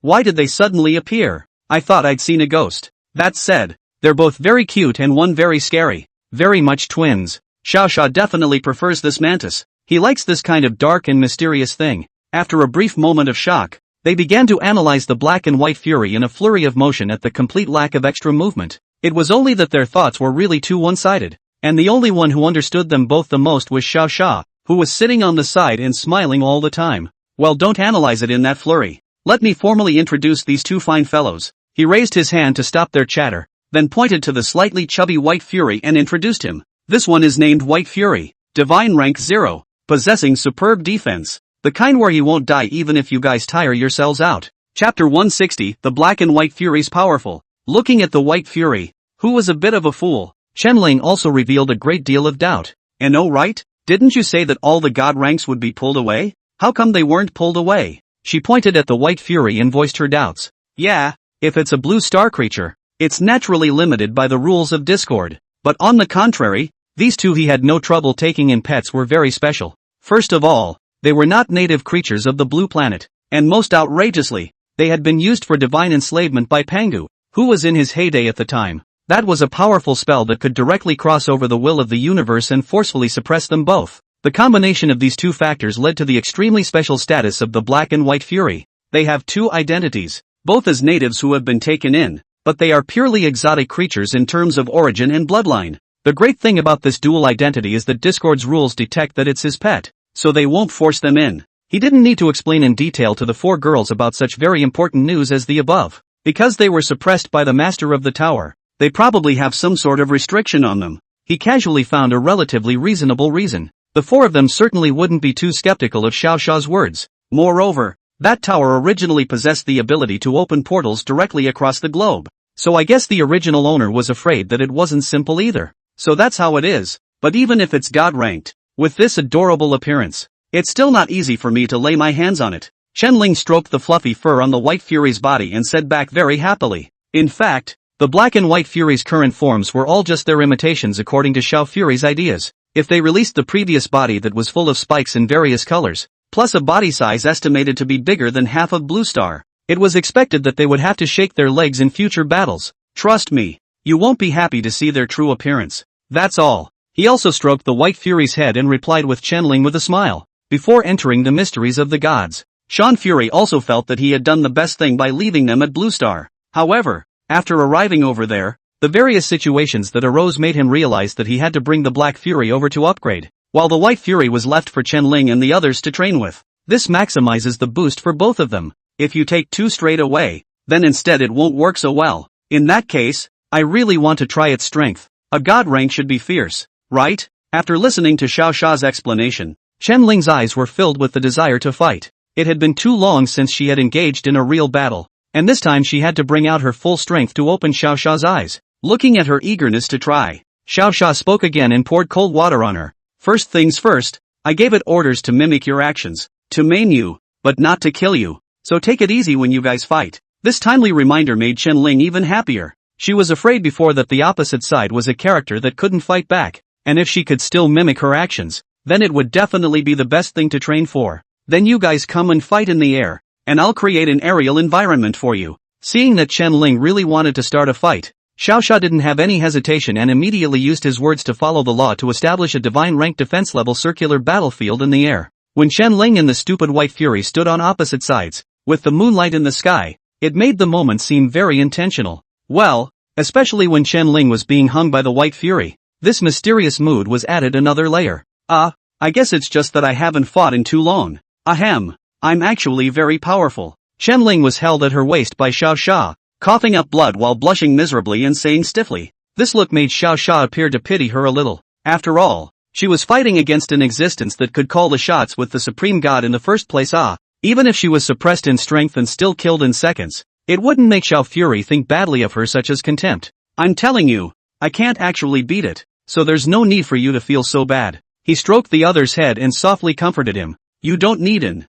S1: Why did they suddenly appear? I thought I'd seen a ghost. That said, they're both very cute and one very scary. Very much twins. Xiao Xia definitely prefers this mantis. He likes this kind of dark and mysterious thing. After a brief moment of shock, they began to analyze the black and white fury in a flurry of motion at the complete lack of extra movement. It was only that their thoughts were really too one-sided, and the only one who understood them both the most was Xiao Xia, who was sitting on the side and smiling all the time. Well, don't analyze it in that flurry. Let me formally introduce these two fine fellows. He raised his hand to stop their chatter, then pointed to the slightly chubby White Fury and introduced him. This one is named White Fury, Divine Rank 0, possessing superb defense. The kind where he won't die even if you guys tire yourselves out. Chapter 160, The Black and White Fury's Powerful. Looking at the White Fury, who was a bit of a fool, Qianling also revealed a great deal of doubt. And oh right, didn't you say that all the god ranks would be pulled away? How come they weren't pulled away? She pointed at the White Fury and voiced her doubts. Yeah, if it's a blue star creature, it's naturally limited by the rules of Discord. But on the contrary, these two he had no trouble taking in pets were very special. First of all, they were not native creatures of the blue planet, and most outrageously, they had been used for divine enslavement by Pangu, who was in his heyday at the time. That was a powerful spell that could directly cross over the will of the universe and forcefully suppress them both. The combination of these two factors led to the extremely special status of the Black and White Fury. They have two identities, both as natives who have been taken in, but they are purely exotic creatures in terms of origin and bloodline. The great thing about this dual identity is that Discord's rules detect that it's his pet, so they won't force them in. He didn't need to explain in detail to the four girls about such very important news as the above. Because they were suppressed by the master of the tower, they probably have some sort of restriction on them. He casually found a relatively reasonable reason. The four of them certainly wouldn't be too skeptical of Xiao Xiao's words. Moreover, that tower originally possessed the ability to open portals directly across the globe. So I guess the original owner was afraid that it wasn't simple either. So that's how it is. But even if it's god-ranked, with this adorable appearance, it's still not easy for me to lay my hands on it. Qianling stroked the fluffy fur on the White Fury's body and said back very happily. In fact, the Black and White Fury's current forms were all just their imitations according to Xiao Fury's ideas. If they released the previous body that was full of spikes in various colors, plus a body size estimated to be bigger than half of Blue Star, it was expected that they would have to shake their legs in future battles. Trust me, you won't be happy to see their true appearance. That's all. He also stroked the White Fury's head and replied with Qianling with a smile. Before entering the mysteries of the gods, Shan Fury also felt that he had done the best thing by leaving them at Blue Star. However, after arriving over there, the various situations that arose made him realize that he had to bring the Black Fury over to upgrade, while the White Fury was left for Qianling and the others to train with. This maximizes the boost for both of them. If you take two straight away, then instead it won't work so well. In that case, I really want to try its strength. A god rank should be fierce, right? After listening to Xiao Xiao's explanation, Qianling's eyes were filled with the desire to fight. It had been too long since she had engaged in a real battle, and this time she had to bring out her full strength to open Xiao Xiao's eyes. Looking at her eagerness to try, Xiao Xia spoke again and poured cold water on her. First things first, I gave it orders to mimic your actions, to maim you, but not to kill you, so take it easy when you guys fight. This timely reminder made Qianling even happier. She was afraid before that the opposite side was a character that couldn't fight back, and if she could still mimic her actions, then it would definitely be the best thing to train for. Then you guys come and fight in the air, and I'll create an aerial environment for you. Seeing that Qianling really wanted to start a fight, Xiao Xia didn't have any hesitation and immediately used his words to follow the law to establish a divine rank defense level circular battlefield in the air. When Qianling and the stupid White Fury stood on opposite sides, with the moonlight in the sky, it made the moment seem very intentional. Well, especially when Qianling was being hung by the White Fury, this mysterious mood was added another layer. I guess it's just that I haven't fought in too long. Ahem, I'm actually very powerful. Qianling was held at her waist by Xiao Xia, coughing up blood while blushing miserably and saying stiffly. This look made Xiao Xia appear to pity her a little. After all, she was fighting against an existence that could call the shots with the supreme god in the first place. Even if she was suppressed in strength and still killed in seconds, it wouldn't make Xiao Fury think badly of her such as contempt. I'm telling you, I can't actually beat it, so there's no need for you to feel so bad. He stroked the other's head and softly comforted him. You don't need an,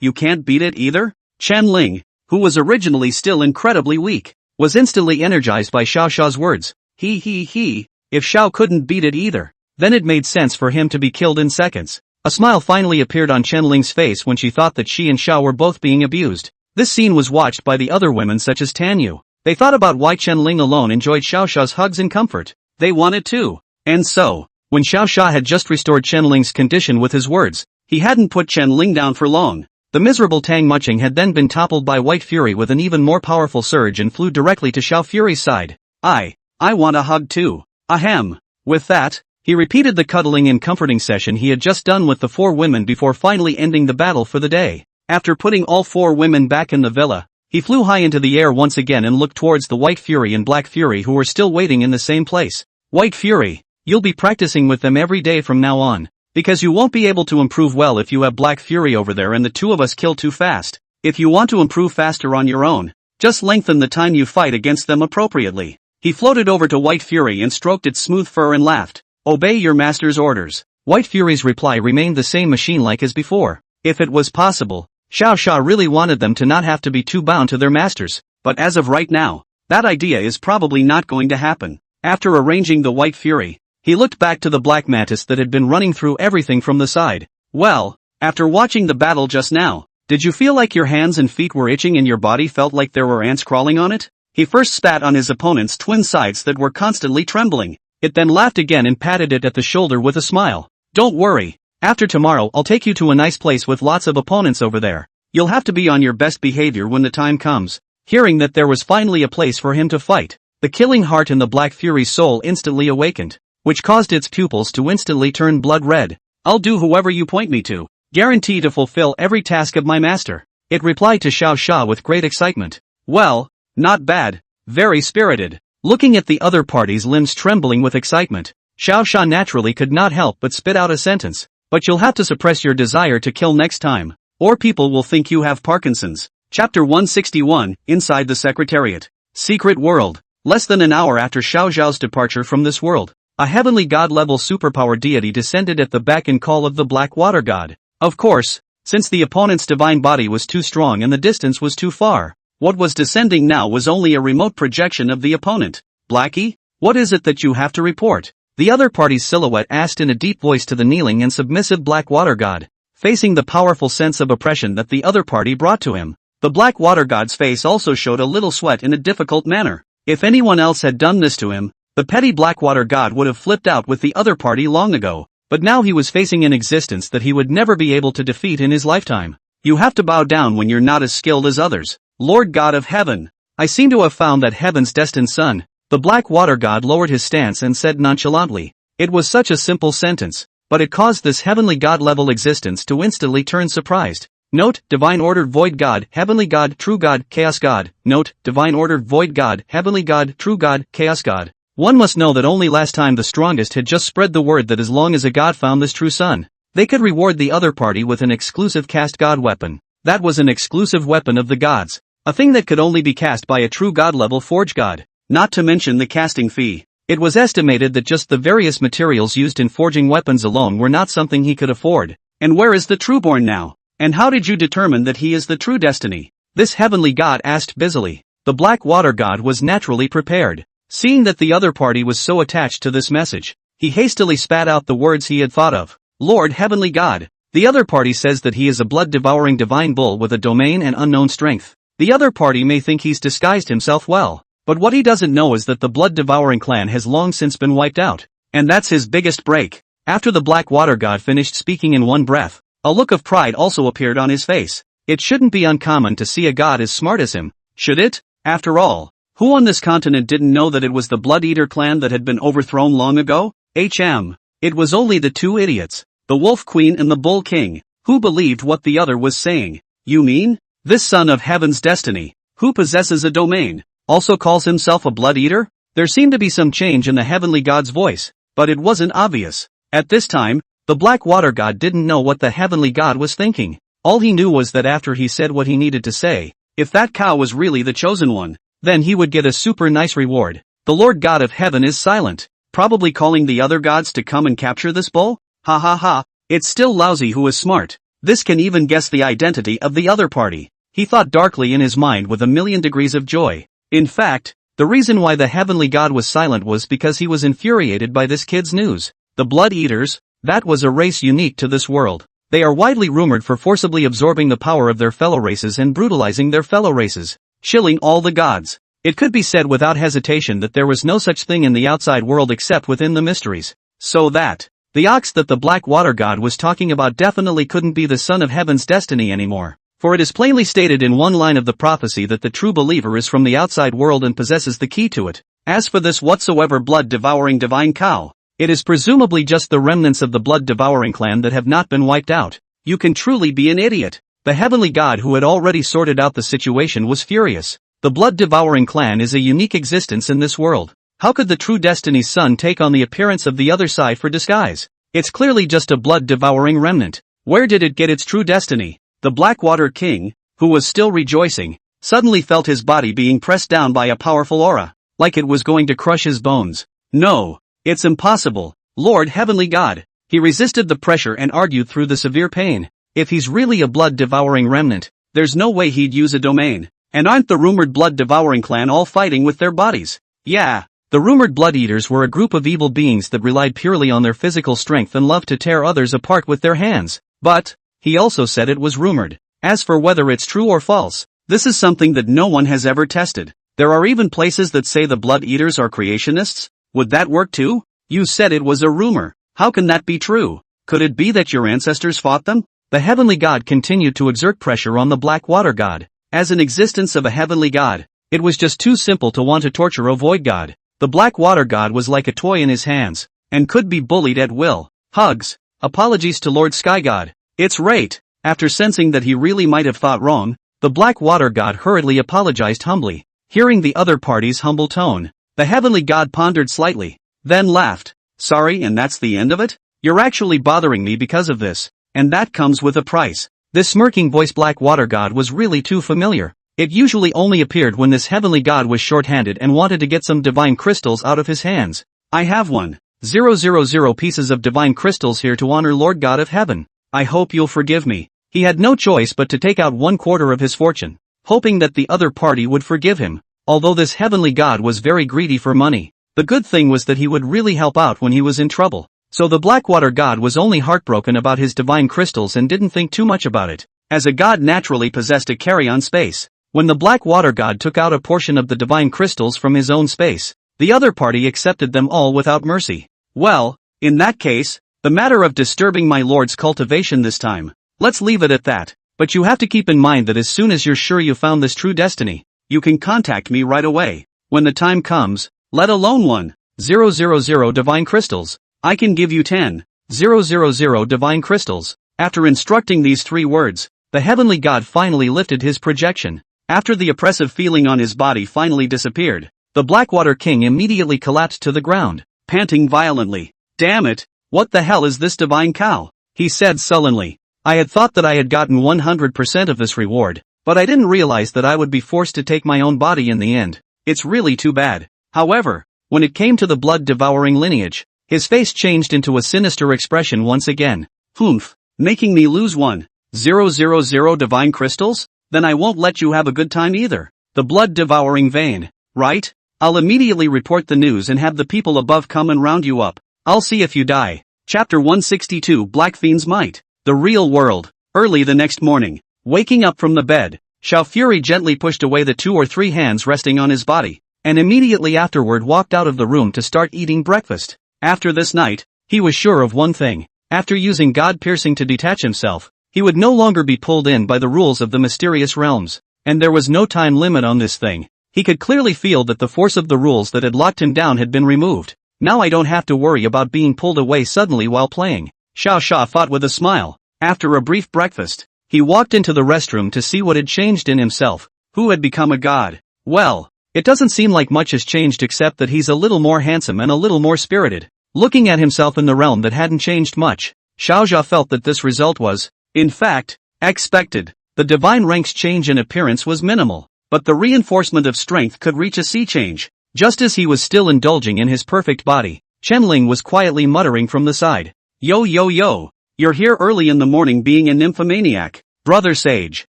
S1: you can't beat it either? Qianling, who was originally still incredibly weak, was instantly energized by Xiao Xiao's words. If Xiao couldn't beat it either, then it made sense for him to be killed in seconds. A smile finally appeared on Qianling's face when she thought that she and Xiao were both being abused. This scene was watched by the other women such as Tanyu. They thought about why Qianling alone enjoyed Xiao Xiao's hugs and comfort. They wanted too. And so, when Xiao Xia had just restored Qianling's condition with his words, he hadn't put Qianling down for long. The miserable Tang Muching had then been toppled by White Fury with an even more powerful surge and flew directly to Xiao Fury's side. I want a hug too. Ahem. With that, he repeated the cuddling and comforting session he had just done with the four women before finally ending the battle for the day. After putting all four women back in the villa, He flew high into the air once again and looked towards the White Fury and Black Fury who were still waiting in the same place. White Fury, you'll be practicing with them every day from now on. Because you won't be able to improve well if you have Black Fury over there and the two of us kill too fast. If you want to improve faster on your own, just lengthen the time you fight against them appropriately. He floated over to White Fury and stroked its smooth fur and laughed. Obey your master's orders. White Fury's reply remained the same machine-like as before. If it was possible, Xiao Xia really wanted them to not have to be too bound to their masters, but as of right now, that idea is probably not going to happen. After arranging the White Fury, he looked back to the black mantis that had been running through everything from the side. Well, after watching the battle just now, did you feel like your hands and feet were itching and your body felt like there were ants crawling on it? He first spat on his opponent's twin sides that were constantly trembling. It then laughed again and patted it at the shoulder with a smile. Don't worry, after tomorrow I'll take you to a nice place with lots of opponents over there. You'll have to be on your best behavior when the time comes. Hearing that there was finally a place for him to fight, the killing heart in the Black Fury's soul instantly awakened, which caused its pupils to instantly turn blood red. I'll do whoever you point me to. Guarantee to fulfill every task of my master. It replied to Xiao Xia with great excitement. Well, not bad. Very spirited. Looking at the other party's limbs trembling with excitement, Xiao Xia naturally could not help but spit out a sentence. But you'll have to suppress your desire to kill next time, or people will think you have Parkinson's. Chapter 161, Inside the Secretariat. Secret World. Less than an hour after Xiao Xiao's departure from this world, a heavenly god-level superpower deity descended at the beck and call of the Black Water God. Of course, since the opponent's divine body was too strong and the distance was too far, what was descending now was only a remote projection of the opponent. Blackie, what is it that you have to report? The other party's silhouette asked in a deep voice to the kneeling and submissive Black Water God, facing the powerful sense of oppression that the other party brought to him. The Black Water God's face also showed a little sweat in a difficult manner. If anyone else had done this to him, the petty Blackwater God would have flipped out with the other party long ago, but now he was facing an existence that he would never be able to defeat in his lifetime. You have to bow down when you're not as skilled as others. Lord God of Heaven, I seem to have found that Heaven's destined son. The Blackwater God lowered his stance and said nonchalantly. It was such a simple sentence, but it caused this heavenly God-level existence to instantly turn surprised. Note, Divine Ordered Void God, Heavenly God, True God, Chaos God. Note, Divine Ordered Void God, Heavenly God, True God, Chaos God. One must know that only last time the strongest had just spread the word that as long as a god found this true son, they could reward the other party with an exclusive cast god weapon. That was an exclusive weapon of the gods, a thing that could only be cast by a true god-level forge god, not to mention the casting fee. It was estimated that just the various materials used in forging weapons alone were not something he could afford. And where is the Trueborn now? And how did you determine that he is the true destiny? This heavenly god asked busily. The Black Water God was naturally prepared. Seeing that the other party was so attached to this message, he hastily spat out the words he had thought of. Lord Heavenly God, the other party says that he is a blood-devouring divine bull with a domain and unknown strength. The other party may think he's disguised himself well, but what he doesn't know is that the blood-devouring clan has long since been wiped out, and that's his biggest break. After the Black Water God finished speaking in one breath, a look of pride also appeared on his face. It shouldn't be uncommon to see a god as smart as him, should it? After all, who on this continent didn't know that it was the Blood Eater clan that had been overthrown long ago? It was only the two idiots, the Wolf Queen and the Bull King, who believed what the other was saying. You mean? This son of Heaven's destiny, who possesses a domain, also calls himself a Blood Eater? There seemed to be some change in the heavenly god's voice, but it wasn't obvious. At this time, the Black Water God didn't know what the heavenly god was thinking. All he knew was that after he said what he needed to say, if that cow was really the chosen one, then he would get a super nice reward. The Lord God of Heaven is silent, probably calling the other gods to come and capture this bull? Ha ha ha, it's still lousy who is smart. This can even guess the identity of the other party. He thought darkly in his mind with a million degrees of joy. In fact, the reason why the heavenly god was silent was because he was infuriated by this kid's news. The Blood Eaters, that was a race unique to this world. They are widely rumored for forcibly absorbing the power of their fellow races and brutalizing their fellow races, chilling all the gods. It could be said without hesitation that there was no such thing in the outside world except within the mysteries. So that, the ox that the Black Water God was talking about definitely couldn't be the son of Heaven's destiny anymore. For it is plainly stated in one line of the prophecy that the true believer is from the outside world and possesses the key to it. As for this whatsoever blood-devouring divine cow, it is presumably just the remnants of the blood-devouring clan that have not been wiped out. You can truly be an idiot. The heavenly god who had already sorted out the situation was furious. The blood-devouring clan is a unique existence in this world. How could the true Destiny's son take on the appearance of the other side for disguise? It's clearly just a blood-devouring remnant. Where did it get its true destiny? The Blackwater King, who was still rejoicing, suddenly felt his body being pressed down by a powerful aura, like it was going to crush his bones. No, it's impossible, Lord Heavenly God. He resisted the pressure and argued through the severe pain. If he's really a blood-devouring remnant, there's no way he'd use a domain. And aren't the rumored blood-devouring clan all fighting with their bodies? Yeah, the rumored blood-eaters were a group of evil beings that relied purely on their physical strength and loved to tear others apart with their hands. But, he also said it was rumored. As for whether it's true or false, this is something that no one has ever tested. There are even places that say the blood-eaters are creationists. Would that work too? You said it was a rumor. How can that be true? Could it be that your ancestors fought them? The heavenly god continued to exert pressure on the Blackwater god. As an existence of a heavenly god, it was just too simple to want to torture a void god. The Blackwater god was like a toy in his hands, and could be bullied at will. Hugs. Apologies to Lord Sky God. It's right. After sensing that he really might have thought wrong, the Blackwater god hurriedly apologized humbly. Hearing the other party's humble tone, the heavenly god pondered slightly, then laughed. Sorry, and that's the end of it? You're actually bothering me because of this, and that comes with a price. This smirking voice Blackwater god was really too familiar. It usually only appeared when this heavenly god was short-handed and wanted to get some divine crystals out of his hands. I have 1,000 pieces of divine crystals here to honor Lord God of Heaven. I hope you'll forgive me. He had no choice but to take out 1/4 of his fortune, hoping that the other party would forgive him. Although this heavenly god was very greedy for money, the good thing was that he would really help out when he was in trouble. So the Blackwater god was only heartbroken about his divine crystals and didn't think too much about it, as a god naturally possessed a carry-on space. When the Blackwater god took out a portion of the divine crystals from his own space, the other party accepted them all without mercy. Well, in that case, the matter of disturbing my lord's cultivation this time, let's leave it at that. But you have to keep in mind that as soon as you're sure you found this true destiny, you can contact me right away. When the time comes, let alone 1,000 divine crystals. I can give you 10,000 divine crystals. After instructing these 3 words, the heavenly god finally lifted his projection. After the oppressive feeling on his body finally disappeared, the Blackwater King immediately collapsed to the ground, panting violently. Damn it, what the hell is this divine cow? He said sullenly. I had thought that I had gotten 100% of this reward, but I didn't realize that I would be forced to take my own body in the end. It's really too bad. However, when it came to the blood-devouring lineage, his face changed into a sinister expression once again. Humph, making me lose 1,000 divine crystals? Then I won't let you have a good time either. The blood-devouring vein, right? I'll immediately report the news and have the people above come and round you up. I'll see if you die. Chapter 162 Black Fiend's Might. The Real World. Early the next morning, waking up from the bed, Xiao Fury gently pushed away the 2 or 3 hands resting on his body, and immediately afterward walked out of the room to start eating breakfast. After this night, he was sure of one thing. After using God-piercing to detach himself, he would no longer be pulled in by the rules of the mysterious realms, and there was no time limit on this thing. He could clearly feel that the force of the rules that had locked him down had been removed. Now I don't have to worry about being pulled away suddenly while playing. Xiao Sha thought with a smile. After a brief breakfast, he walked into the restroom to see what had changed in himself. Who had become a god? Well, it doesn't seem like much has changed except that he's a little more handsome and a little more spirited. Looking at himself in the realm that hadn't changed much, Xiao Jia felt that this result was, in fact, expected. The divine rank's change in appearance was minimal, but the reinforcement of strength could reach a sea change. Just as he was still indulging in his perfect body, Chen-Ling was quietly muttering from the side. Yo yo yo, you're here early in the morning being a nymphomaniac, brother sage.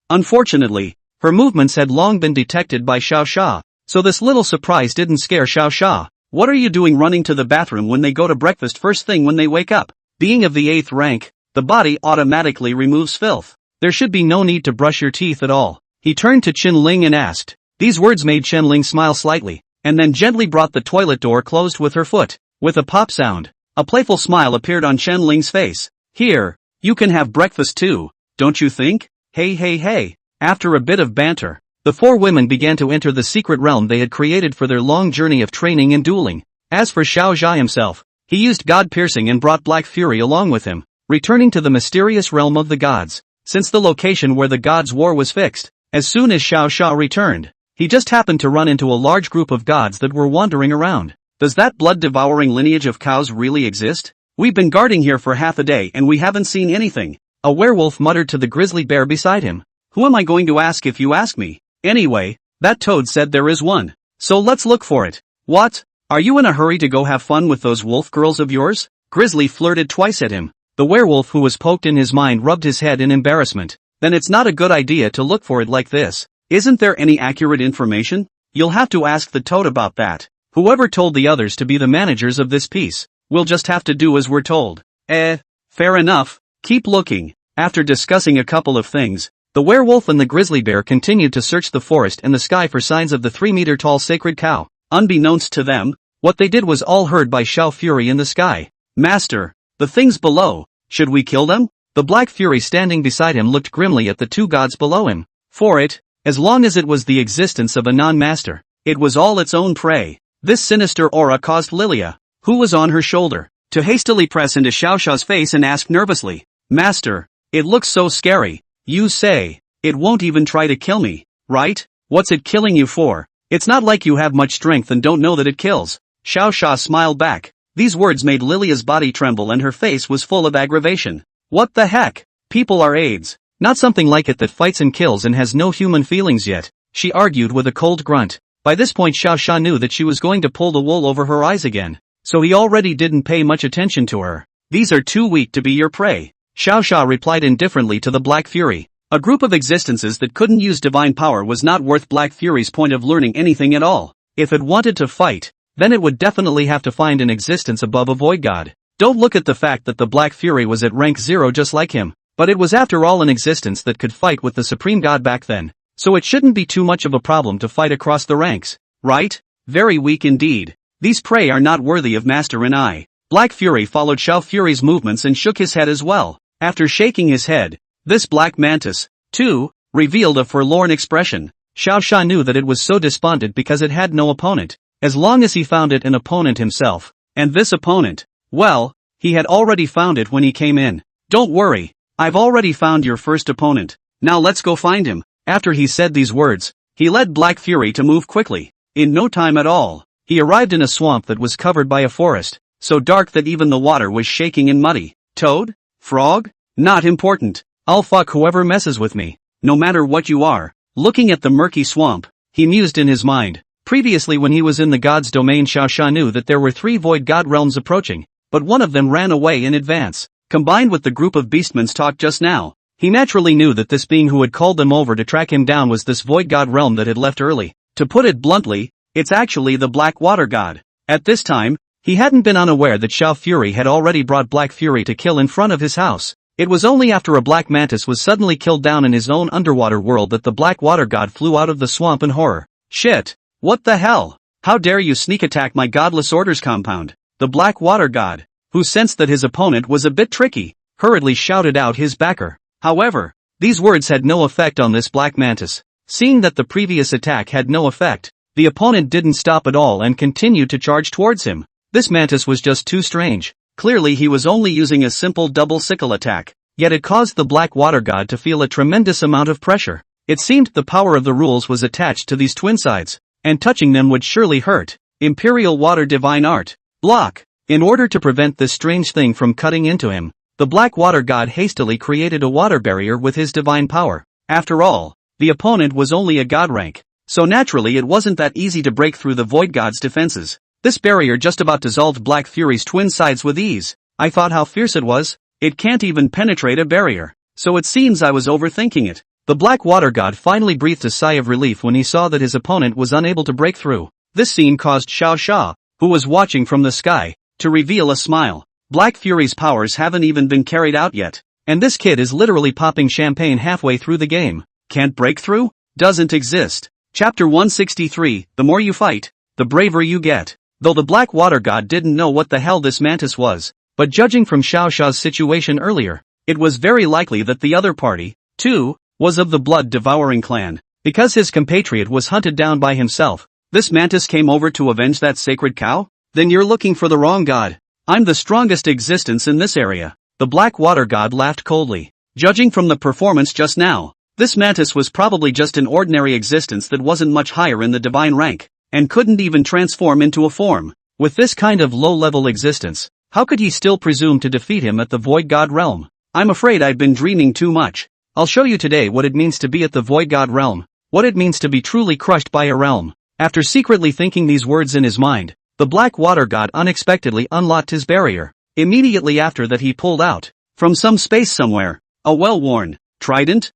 S1: Unfortunately, her movements had long been detected by Xiao Sha, so this little surprise didn't scare Xiao Sha. What are you doing running to the bathroom when they go to breakfast first thing when they wake up? Being of the 8th rank, the body automatically removes filth. There should be no need to brush your teeth at all. He turned to Chen-Ling and asked. These words made Chen-Ling smile slightly, and then gently brought the toilet door closed with her foot. With a pop sound, a playful smile appeared on Chen-Ling's face. Here, you can have breakfast too, don't you think? Hey hey hey. After a bit of banter, the 4 women began to enter the secret realm they had created for their long journey of training and dueling. As for Xiao Jia himself, he used God-piercing and brought Black Fury along with him, returning to the mysterious realm of the gods. since the location where the gods' war was fixed. As soon as Xiao Sha returned, he just happened to run into a large group of gods that were wandering around. Does that blood-devouring lineage of cows really exist? We've been guarding here for half a day and we haven't seen anything. A werewolf muttered to the grizzly bear beside him. Who am I going to ask if you ask me? Anyway, that toad said there is one. So let's look for it. What? Are you in a hurry to go have fun with those wolf girls of yours? Grizzly flirted twice at him. The werewolf who was poked in his mind rubbed his head in embarrassment. Then it's not a good idea to look for it like this. Isn't there any accurate information? You'll have to ask the toad about that. Whoever told the others to be the managers of this piece, we'll just have to do as we're told. Fair enough, keep looking. After discussing a couple of things, the werewolf and the grizzly bear continued to search the forest and the sky for signs of the 3-meter-tall sacred cow. Unbeknownst to them, what they did was all heard by Xiao Fury in the sky. Master, the things below, should we kill them? The Black Fury standing beside him looked grimly at the two gods below him. For it, as long as it was the existence of a non-master, it was all its own prey. This sinister aura caused Lilia, who was on her shoulder, to hastily press into Xiao Sha's face and ask nervously, Master, it looks so scary. You say, it won't even try to kill me, right? What's it killing you for? It's not like you have much strength and don't know that it kills. Xiao Sha smiled back. These words made Lilia's body tremble and her face was full of aggravation. What the heck? People are aids, not something like it that fights and kills and has no human feelings yet, she argued with a cold grunt. By this point Xiao Sha knew that she was going to pull the wool over her eyes again, so he already didn't pay much attention to her. These are too weak to be your prey. Xiao Sha replied indifferently to the Black Fury. A group of existences that couldn't use divine power was not worth Black Fury's point of learning anything at all. If it wanted to fight, then it would definitely have to find an existence above a void god. Don't look at the fact that the Black Fury was at rank 0 just like him, but it was after all an existence that could fight with the supreme god back then, so it shouldn't be too much of a problem to fight across the ranks, right? Very weak indeed. These prey are not worthy of Master and I. Black Fury followed Xiao Fury's movements and shook his head as well. After shaking his head, this black mantis, too, revealed a forlorn expression. Xiao Sha knew that it was so despondent because it had no opponent, as long as he found it an opponent himself. And this opponent, well, he had already found it when he came in. Don't worry, I've already found your first opponent. Now let's go find him. After he said these words, he led Black Fury to move quickly. In no time at all, he arrived in a swamp that was covered by a forest, so dark that even the water was shaking and muddy. Toad? Frog? Not important. I'll fuck whoever messes with me, no matter what you are. Looking at the murky swamp, he mused in his mind. Previously when he was in the god's domain Xiao Sha knew that there were 3 void god realms approaching, but one of them ran away in advance. Combined with the group of beastmen's talk just now, he naturally knew that this being who had called them over to track him down was this void god realm that had left early. To put it bluntly, it's actually the Black Water God. At this time, he hadn't been unaware that Xiao Fury had already brought Black Fury to kill in front of his house. It was only after a black mantis was suddenly killed down in his own underwater world that the Black Water God flew out of the swamp in horror. Shit! What the hell? How dare you sneak attack my godless orders compound? The Black Water God, who sensed that his opponent was a bit tricky, hurriedly shouted out his backer. However, these words had no effect on this black mantis. Seeing that the previous attack had no effect, the opponent didn't stop at all and continued to charge towards him. This mantis was just too strange. Clearly he was only using a simple double sickle attack, yet it caused the Black Water God to feel a tremendous amount of pressure. It seemed the power of the rules was attached to these twin sides, and touching them would surely hurt. Imperial Water Divine Art. Block. In order to prevent this strange thing from cutting into him, the Black Water God hastily created a water barrier with his divine power. After all, the opponent was only a god rank, so naturally it wasn't that easy to break through the Void God's defenses. This barrier just about dissolved Black Fury's twin sides with ease. I thought how fierce it was. It can't even penetrate a barrier. So it seems I was overthinking it. The Black Water God finally breathed a sigh of relief when he saw that his opponent was unable to break through. This scene caused Xiao Sha, who was watching from the sky, to reveal a smile. Black Fury's powers haven't even been carried out yet, and this kid is literally popping champagne halfway through the game. Can't break through? Doesn't exist. Chapter 163, the more you fight, the braver you get. Though the Black Water God didn't know what the hell this mantis was, but judging from Xiao Sha's situation earlier, it was very likely that the other party, too, was of the blood-devouring clan. Because his compatriot was hunted down by himself, this mantis came over to avenge that sacred cow? Then you're looking for the wrong god. I'm the strongest existence in this area. The Black Water God laughed coldly. Judging from the performance just now, this mantis was probably just an ordinary existence that wasn't much higher in the divine rank, and couldn't even transform into a form. With this kind of low-level existence, how could ye still presume to defeat him at the Void God realm? I'm afraid I've been dreaming too much. I'll show you today what it means to be at the Void God realm, what it means to be truly crushed by a realm. After secretly thinking these words in his mind, the Black Water God unexpectedly unlocked his barrier. Immediately after that he pulled out, from some space somewhere, a well-worn trident.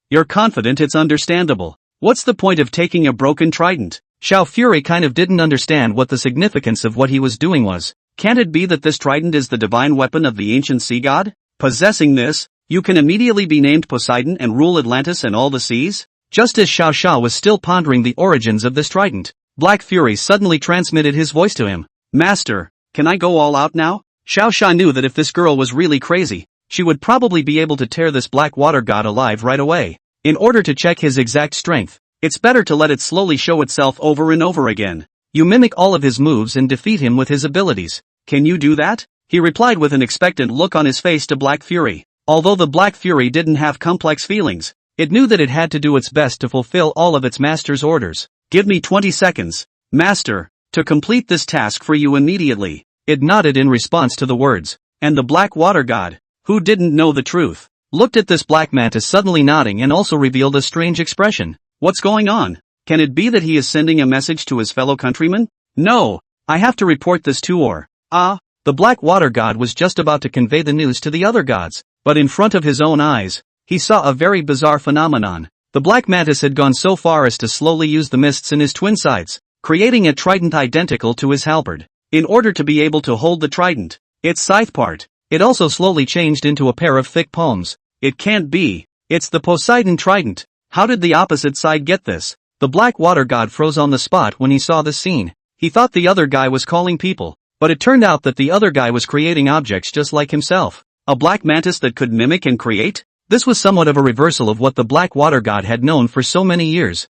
S1: You're confident it's understandable. What's the point of taking a broken trident? Xiao Fury kind of didn't understand what the significance of what he was doing was. Can't it be that this trident is the divine weapon of the ancient sea god? Possessing this, you can immediately be named Poseidon and rule Atlantis and all the seas? Just as Xiao Xia was still pondering the origins of this trident, Black Fury suddenly transmitted his voice to him. Master, can I go all out now? Xiao Xia knew that if this girl was really crazy, she would probably be able to tear this Black Water God alive right away. In order to check his exact strength, it's better to let it slowly show itself over and over again. You mimic all of his moves and defeat him with his abilities. Can you do that? He replied with an expectant look on his face to Black Fury. Although the Black Fury didn't have complex feelings, it knew that it had to do its best to fulfill all of its master's orders. Give me 20 seconds, master, to complete this task for you immediately. It nodded in response to the words, and the Black Water God, who didn't know the truth, looked at this black mantis suddenly nodding and also revealed a strange expression. What's going on? Can it be that he is sending a message to his fellow countrymen? No, I have to report this to or. The Black Water God was just about to convey the news to the other gods, but in front of his own eyes, he saw a very bizarre phenomenon. The black mantis had gone so far as to slowly use the mists in his twin sides, creating a trident identical to his halberd. In order to be able to hold the trident, its scythe part, it also slowly changed into a pair of thick palms. It can't be. It's the Poseidon trident. How did the opposite side get this? The Black Water God froze on the spot when he saw this scene. He thought the other guy was calling people, but it turned out that the other guy was creating objects just like himself. A black mantis that could mimic and create? This was somewhat of a reversal of what the Black Water God had known for so many years.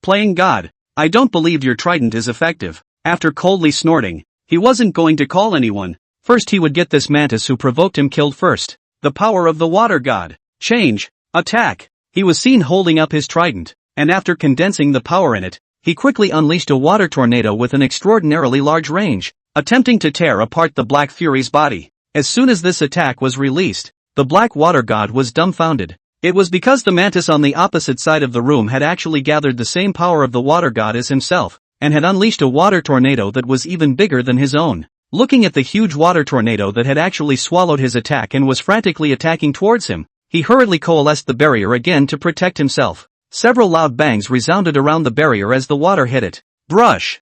S1: Playing God. I don't believe your trident is effective. After coldly snorting, he wasn't going to call anyone. First he would get this mantis who provoked him killed first. The power of the Water God. Change. Attack. He was seen holding up his trident, and after condensing the power in it, he quickly unleashed a water tornado with an extraordinarily large range, attempting to tear apart the Black Fury's body. As soon as this attack was released, the Black Water God was dumbfounded. It was because the mantis on the opposite side of the room had actually gathered the same power of the Water God as himself, and had unleashed a water tornado that was even bigger than his own. Looking at the huge water tornado that had actually swallowed his attack and was frantically attacking towards him, he hurriedly coalesced the barrier again to protect himself. Several loud bangs resounded around the barrier as the water hit it. Brush!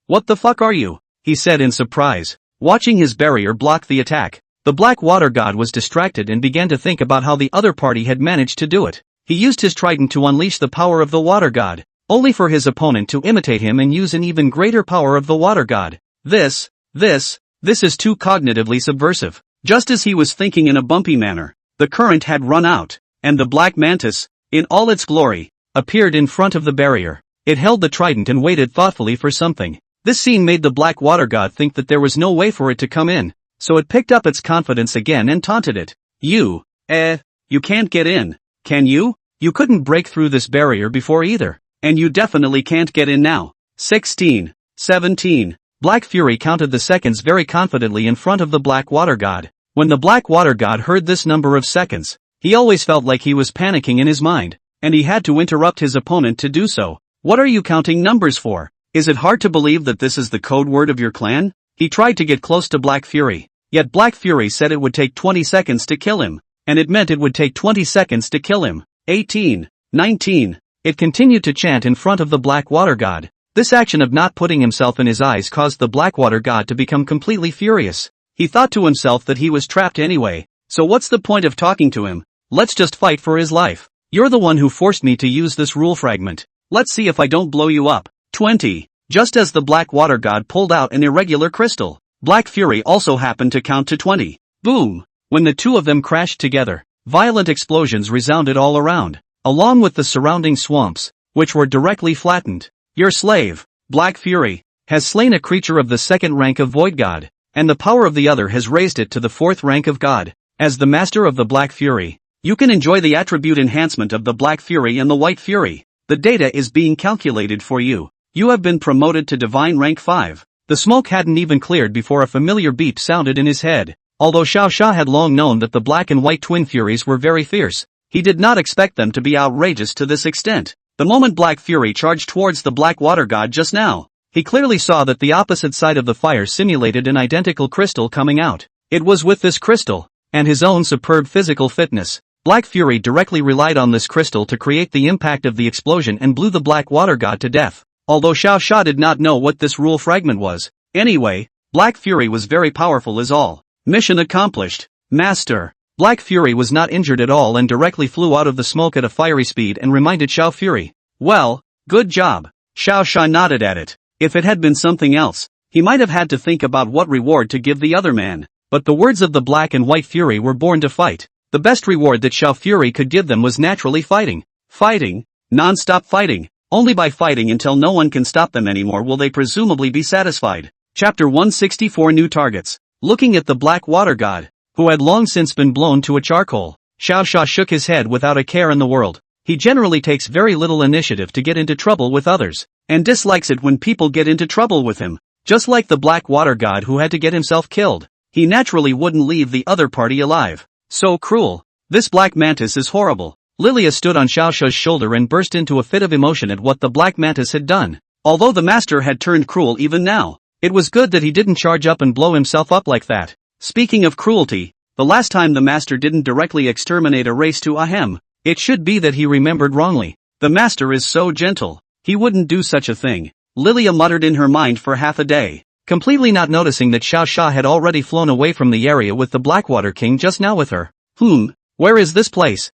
S1: What the fuck are you? He said in surprise, watching his barrier block the attack. The Black Water God was distracted and began to think about how the other party had managed to do it. He used his trident to unleash the power of the Water God, only for his opponent to imitate him and use an even greater power of the Water God. This is too cognitively subversive. Just as he was thinking in a bumpy manner, the current had run out, and the black mantis, in all its glory, appeared in front of the barrier. It held the trident and waited thoughtfully for something. This scene made the Black Water God think that there was no way for it to come in, so it picked up its confidence again and taunted it. You can't get in, can you? You couldn't break through this barrier before either, and you definitely can't get in now. 16, 17. Black Fury counted the seconds very confidently in front of the Black Water God. When the Black Water God heard this number of seconds, he always felt like he was panicking in his mind, and he had to interrupt his opponent to do so. What are you counting numbers for? Is it hard to believe that this is the code word of your clan? He tried to get close to Black Fury, yet Black Fury said it would take 20 seconds to kill him, and it meant it would take 20 seconds to kill him. 18, 19. It continued to chant in front of the Black Water God. This action of not putting himself in his eyes caused the Black Water God to become completely furious. He thought to himself that he was trapped anyway, so what's the point of talking to him? Let's just fight for his life. You're the one who forced me to use this rule fragment. Let's see if I don't blow you up. 20. Just as the Black Water God pulled out an irregular crystal, Black Fury also happened to count to 20. Boom! When the two of them crashed together, violent explosions resounded all around, along with the surrounding swamps, which were directly flattened. Your slave, Black Fury, has slain a creature of the second rank of Void God, and the power of the other has raised it to the fourth rank of God. As the master of the Black Fury, you can enjoy the attribute enhancement of the Black Fury and the White Fury. The data is being calculated for you. You have been promoted to Divine Rank 5. The smoke hadn't even cleared before a familiar beep sounded in his head. Although Xiao Xia had long known that the Black and White Twin Furies were very fierce, he did not expect them to be outrageous to this extent. The moment Black Fury charged towards the Black Water God just now, he clearly saw that the opposite side of the fire simulated an identical crystal coming out. It was with this crystal, and his own superb physical fitness, Black Fury directly relied on this crystal to create the impact of the explosion and blew the Black Water God to death. Although Xiao Xia did not know what this rule fragment was. Anyway, Black Fury was very powerful is all. Mission accomplished. Master. Black Fury was not injured at all and directly flew out of the smoke at a fiery speed and reminded Xiao Fury. Well, good job. Xiao Xia nodded at it. If it had been something else, he might have had to think about what reward to give the other man. But the words of the Black and White Fury were born to fight. The best reward that Xiao Fury could give them was naturally fighting. Fighting. Non-stop fighting. Only by fighting until no one can stop them anymore will they presumably be satisfied. Chapter 164 New Targets. Looking at the Black Water God, who had long since been blown to a charcoal, Xiao Xia shook his head without a care in the world. He generally takes very little initiative to get into trouble with others, and dislikes it when people get into trouble with him. Just like the Black Water God who had to get himself killed, he naturally wouldn't leave the other party alive. So cruel. This Black Mantis is horrible. Lilia stood on Xiao Xia's shoulder and burst into a fit of emotion at what the Black Mantis had done. Although the master had turned cruel even now, it was good that he didn't charge up and blow himself up like that. Speaking of cruelty, the last time the master didn't directly exterminate a race to Ahem, it should be that he remembered wrongly. The master is so gentle, he wouldn't do such a thing. Lilia muttered in her mind for half a day, completely not noticing that Xiao Xia had already flown away from the area with the Blackwater King just now with her. Where is this place?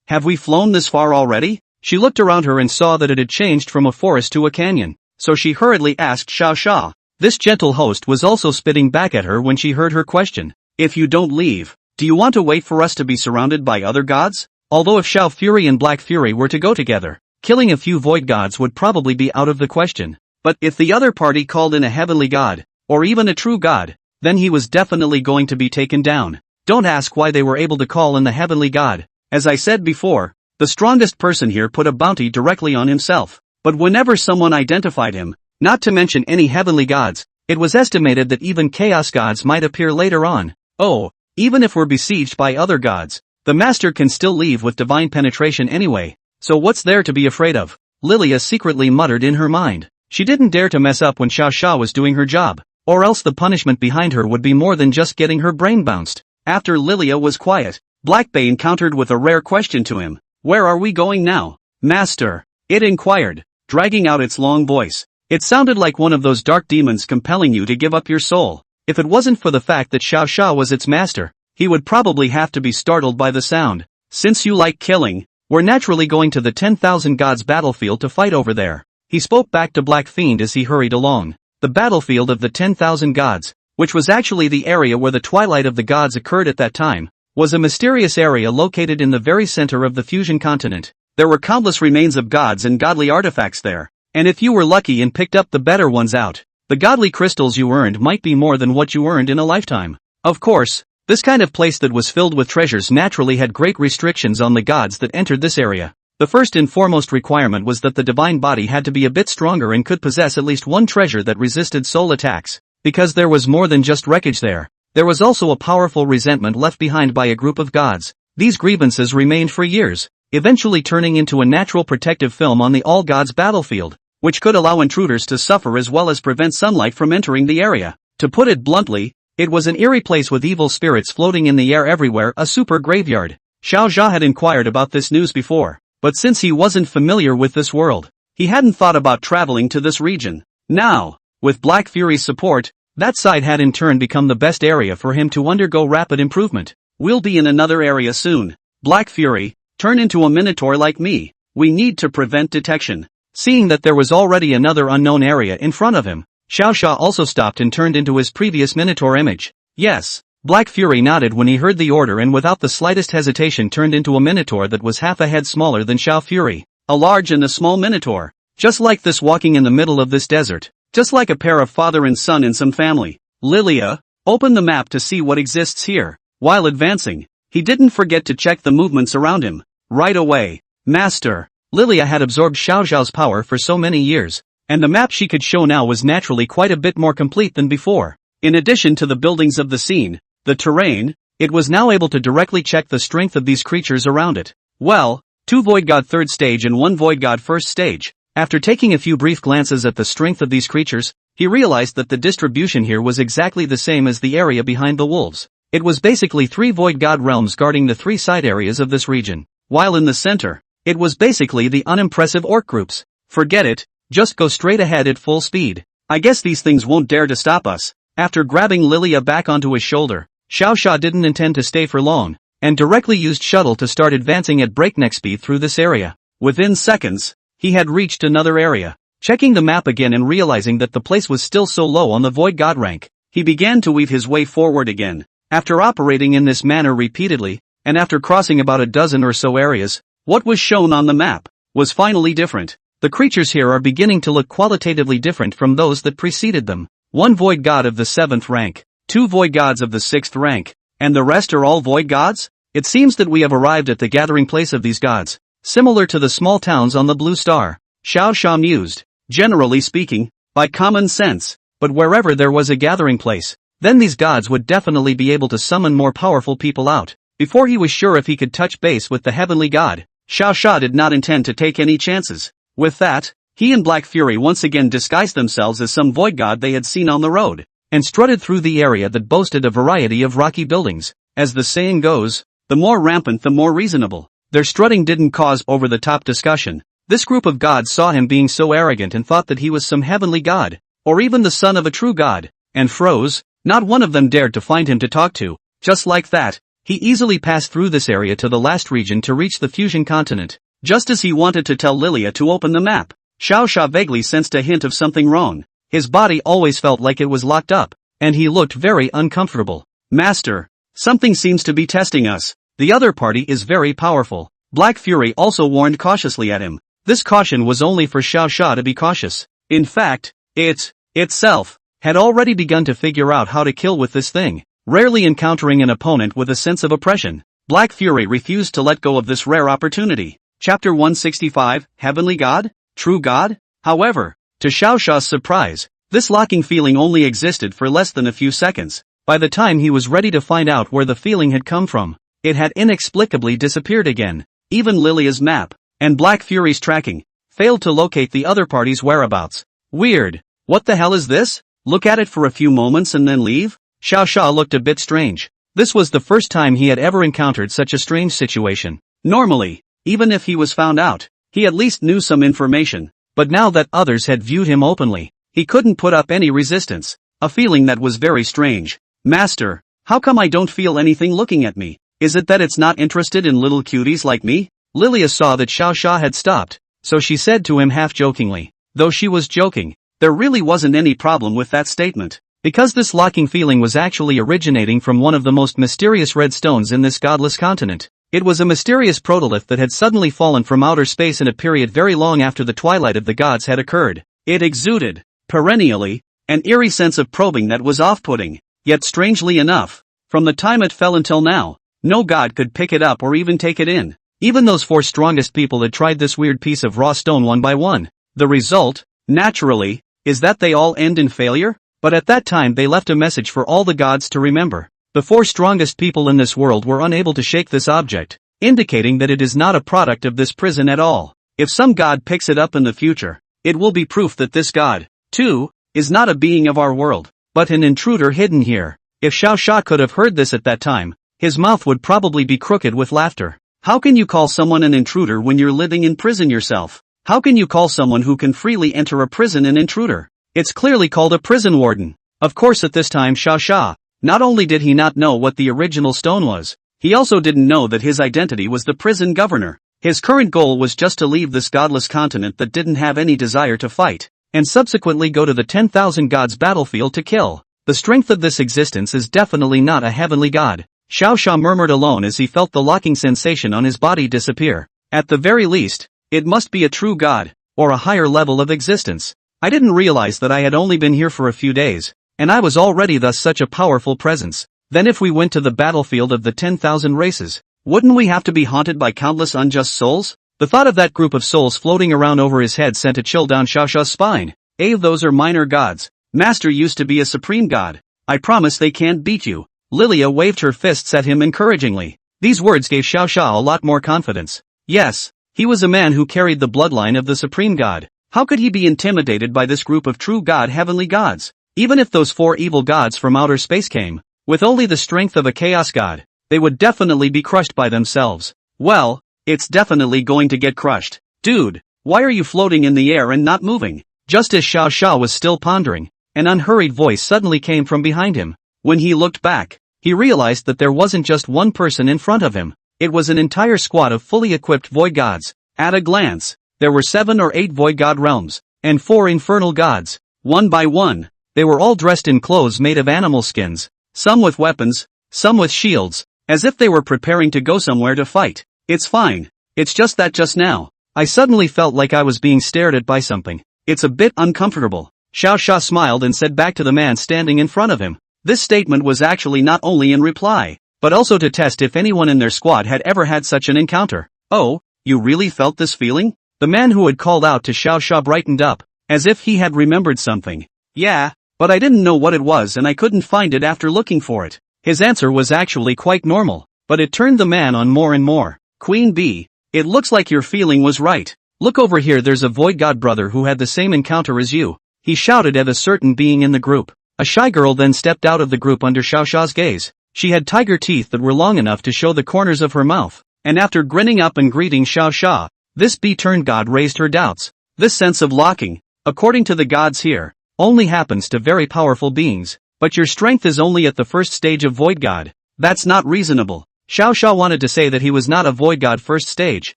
S1: Have we flown this far already? She looked around her and saw that it had changed from a forest to a canyon, so she hurriedly asked Xiao Xia. This gentle host was also spitting back at her when she heard her question. If you don't leave, do you want to wait for us to be surrounded by other gods? Although if Xiao Fury and Black Fury were to go together, killing a few void gods would probably be out of the question. But if the other party called in a heavenly god, or even a true god, then he was definitely going to be taken down. Don't ask why they were able to call in the heavenly god. As I said before, the strongest person here put a bounty directly on himself. But whenever someone identified him, not to mention any heavenly gods, it was estimated that even chaos gods might appear later on. Oh, even if we're besieged by other gods, the master can still leave with divine penetration anyway, so what's there to be afraid of? Lilia secretly muttered in her mind. She didn't dare to mess up when Xiao Xia was doing her job, or else the punishment behind her would be more than just getting her brain bounced. After Lilia was quiet, Blackbane countered with a rare question to him. Where are we going now, master? It inquired, dragging out its long voice. It sounded like one of those dark demons compelling you to give up your soul. If it wasn't for the fact that Xiao Xia was its master, he would probably have to be startled by the sound. Since you like killing, we're naturally going to the 10,000 gods battlefield to fight over there. He spoke back to Black Fiend as he hurried along. The battlefield of the 10,000 gods, which was actually the area where the twilight of the gods occurred at that time, was a mysterious area located in the very center of the fusion continent. There were countless remains of gods and godly artifacts there, and if you were lucky and picked up the better ones out, the godly crystals you earned might be more than what you earned in a lifetime. Of course, this kind of place that was filled with treasures naturally had great restrictions on the gods that entered this area. The first and foremost requirement was that the divine body had to be a bit stronger and could possess at least one treasure that resisted soul attacks, because there was more than just wreckage there. There was also a powerful resentment left behind by a group of gods. These grievances remained for years, eventually turning into a natural protective film on the all-gods battlefield, which could allow intruders to suffer as well as prevent sunlight from entering the area. To put it bluntly, it was an eerie place with evil spirits floating in the air everywhere, a super graveyard. Xiao Xia had inquired about this news before, but since he wasn't familiar with this world, he hadn't thought about traveling to this region. Now, with Black Fury's support, that side had in turn become the best area for him to undergo rapid improvement. We'll be in another area soon. Black Fury, turn into a minotaur like me. We need to prevent detection. Seeing that there was already another unknown area in front of him, Xiao Xia also stopped and turned into his previous minotaur image. Yes. Black Fury nodded when he heard the order and without the slightest hesitation turned into a minotaur that was half a head smaller than Xiao Fury. A large and a small minotaur. Just like this walking in the middle of this desert. Just like a pair of father and son in some family. Lilia, open the map to see what exists here. While advancing, he didn't forget to check the movements around him. Right away. Master. Lilia had absorbed Xiao Xiao's power for so many years, and the map she could show now was naturally quite a bit more complete than before. In addition to the buildings of the scene, the terrain, it was now able to directly check the strength of these creatures around it. Well, 2 Void God 3rd stage and 1 Void God 1st stage. After taking a few brief glances at the strength of these creatures, he realized that the distribution here was exactly the same as the area behind the wolves. It was basically 3 Void God realms guarding the 3 side areas of this region, while in the center, it was basically the unimpressive orc groups. Forget it, just go straight ahead at full speed. I guess these things won't dare to stop us. After grabbing Lilia back onto his shoulder, Xiao Xia didn't intend to stay for long, and directly used shuttle to start advancing at breakneck speed through this area. Within seconds, he had reached another area. Checking the map again and realizing that the place was still so low on the Void God rank, he began to weave his way forward again. After operating in this manner repeatedly, and after crossing about a dozen or so areas, what was shown on the map was finally different. The creatures here are beginning to look qualitatively different from those that preceded them. 1 Void God of the 7th rank, 2 Void Gods of the 6th rank, and the rest are all Void Gods? It seems that we have arrived at the gathering place of these gods, similar to the small towns on the Blue Star. Xiao Xia mused. Generally speaking, by common sense, but wherever there was a gathering place, then these gods would definitely be able to summon more powerful people out. Before he was sure if he could touch base with the heavenly god, Xiao Xia did not intend to take any chances. With that, he and Black Fury once again disguised themselves as some void god they had seen on the road, and strutted through the area that boasted a variety of rocky buildings. As the saying goes, the more rampant the more reasonable. Their strutting didn't cause over-the-top discussion. This group of gods saw him being so arrogant and thought that he was some heavenly god, or even the son of a true god, and froze. Not one of them dared to find him to talk to. Just like that, he easily passed through this area to the last region to reach the fusion continent. Just as he wanted to tell Lilia to open the map, Xiao Xia vaguely sensed a hint of something wrong. His body always felt like it was locked up, and he looked very uncomfortable. Master, something seems to be testing us. The other party is very powerful. Black Fury also warned cautiously at him. This caution was only for Xiao Xia to be cautious. In fact, it, itself, had already begun to figure out how to kill with this thing. Rarely encountering an opponent with a sense of oppression, Black Fury refused to let go of this rare opportunity. Chapter 165, Heavenly God? True God? However, to Xiao Xia's surprise, this locking feeling only existed for less than a few seconds. By the time he was ready to find out where the feeling had come from, it had inexplicably disappeared again. Even Lilia's map, and Black Fury's tracking, failed to locate the other party's whereabouts. Weird. What the hell is this? Look at it for a few moments and then leave? Xiao Xia looked a bit strange. This was the first time he had ever encountered such a strange situation. Normally, even if he was found out, he at least knew some information, but now that others had viewed him openly, he couldn't put up any resistance, a feeling that was very strange. Master, how come I don't feel anything looking at me? Is it that it's not interested in little cuties like me? Lilia saw that Xiao Xia had stopped, so she said to him half-jokingly. Though she was joking, there really wasn't any problem with that statement, because this locking feeling was actually originating from one of the most mysterious red stones in this godless continent. It was a mysterious protolith that had suddenly fallen from outer space in a period very long after the twilight of the gods had occurred. It exuded, perennially, an eerie sense of probing that was off-putting, yet strangely enough, from the time it fell until now, no god could pick it up or even take it in. Even those 4 strongest people had tried this weird piece of raw stone one by one. The result, naturally, is that they all end in failure? But at that time they left a message for all the gods to remember. The 4 strongest people in this world were unable to shake this object, indicating that it is not a product of this prison at all. If some god picks it up in the future, it will be proof that this god, too, is not a being of our world, but an intruder hidden here. If Xiao Xia could have heard this at that time, his mouth would probably be crooked with laughter. How can you call someone an intruder when you're living in prison yourself? How can you call someone who can freely enter a prison an intruder? It's clearly called a prison warden. Of course at this time Xiao Xia, not only did he not know what the original stone was, he also didn't know that his identity was the prison governor. His current goal was just to leave this godless continent that didn't have any desire to fight, and subsequently go to the 10,000 gods battlefield to kill. The strength of this existence is definitely not a heavenly god. Xiao Xia murmured alone as he felt the locking sensation on his body disappear. At the very least, it must be a true god, or a higher level of existence. I didn't realize that I had only been here for a few days, and I was already thus such a powerful presence. Then if we went to the battlefield of the 10,000 races, wouldn't we have to be haunted by countless unjust souls? The thought of that group of souls floating around over his head sent a chill down Xiao Xiao's spine. Those are minor gods. Master used to be a supreme god. I promise they can't beat you. Lilia waved her fists at him encouragingly. These words gave Xiao Xiao a lot more confidence. Yes, he was a man who carried the bloodline of the supreme god. How could he be intimidated by this group of true heavenly gods? Even if those 4 evil gods from outer space came, with only the strength of a chaos god, they would definitely be crushed by themselves. Well, it's definitely going to get crushed. Dude, why are you floating in the air and not moving? Just as Xiao Xiao was still pondering, an unhurried voice suddenly came from behind him. When he looked back, he realized that there wasn't just one person in front of him. It was an entire squad of fully equipped void gods. At a glance, there were 7 or 8 void god realms, and 4 infernal gods. One by one, they were all dressed in clothes made of animal skins, some with weapons, some with shields, as if they were preparing to go somewhere to fight. It's fine. It's just that just now, I suddenly felt like I was being stared at by something. It's a bit uncomfortable. Xiao Xia smiled and said back to the man standing in front of him. This statement was actually not only in reply, but also to test if anyone in their squad had ever had such an encounter. Oh, you really felt this feeling? The man who had called out to Xiao Xia brightened up, as if he had remembered something. Yeah, but I didn't know what it was and I couldn't find it after looking for it. His answer was actually quite normal, but it turned the man on more and more. Queen Bee, it looks like your feeling was right. Look over here, there's a void god brother who had the same encounter as you. He shouted at a certain being in the group. A shy girl then stepped out of the group under Xiao Xiao's gaze. She had tiger teeth that were long enough to show the corners of her mouth, and after grinning up and greeting Xiao Xia, this bee-turned god raised her doubts. This sense of locking, according to the gods here, only happens to very powerful beings, but your strength is only at the first stage of void god. That's not reasonable. Xiao Xia wanted to say that he was not a void god first stage,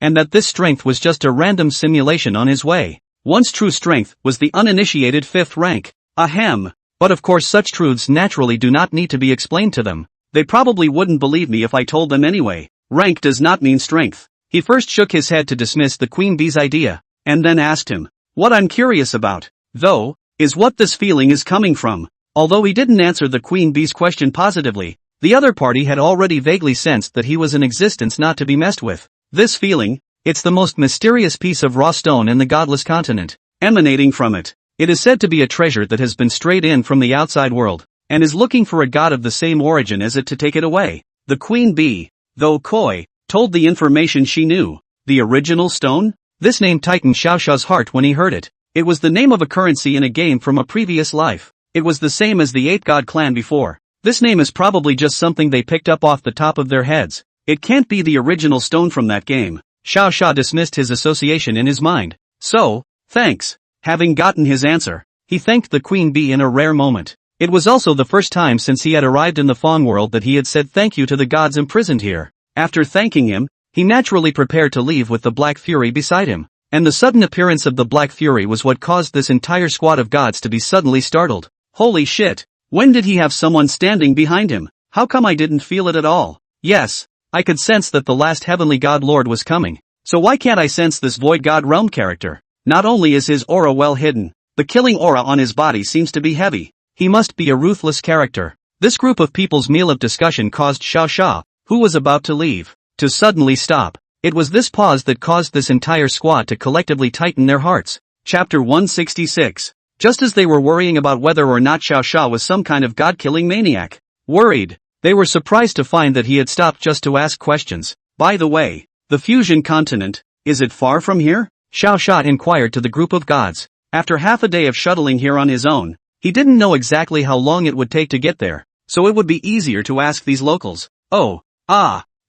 S1: and that this strength was just a random simulation on his way. One's true strength was the uninitiated 5th rank. Ahem. But of course such truths naturally do not need to be explained to them. They probably wouldn't believe me if I told them anyway. Rank does not mean strength. He first shook his head to dismiss the Queen Bee's idea, and then asked him, what I'm curious about, though, is what this feeling is coming from. Although he didn't answer the Queen Bee's question positively, the other party had already vaguely sensed that he was an existence not to be messed with. This feeling, it's the most mysterious piece of raw stone in the godless continent, emanating from it. It is said to be a treasure that has been strayed in from the outside world, and is looking for a god of the same origin as it to take it away. The Queen Bee, though coy, told the information she knew. The original stone? This name tightened Xiao Xiao's heart when he heard it. It was the name of a currency in a game from a previous life. It was the same as the 8-god clan before. This name is probably just something they picked up off the top of their heads. It can't be the original stone from that game. Xiao Xia dismissed his association in his mind. So, thanks. Having gotten his answer, he thanked the Queen Bee in a rare moment. It was also the first time since he had arrived in the fawn world that he had said thank you to the gods imprisoned here. After thanking him, he naturally prepared to leave with the Black Fury beside him. And the sudden appearance of the Black Fury was what caused this entire squad of gods to be suddenly startled. Holy shit! When did he have someone standing behind him? How come I didn't feel it at all? Yes, I could sense that the last heavenly god lord was coming. So why can't I sense this void god realm character? Not only is his aura well hidden, the killing aura on his body seems to be heavy. He must be a ruthless character. This group of people's meal of discussion caused Xiao Xia, who was about to leave, to suddenly stop. It was this pause that caused this entire squad to collectively tighten their hearts. Chapter 166. Just as they were worrying about whether or not Xiao Xia was some kind of god-killing maniac, worried, they were surprised to find that he had stopped just to ask questions. By the way, the fusion continent, is it far from here? Xiao Xia inquired to the group of gods. After half a day of shuttling here on his own, he didn't know exactly how long it would take to get there, so it would be easier to ask these locals.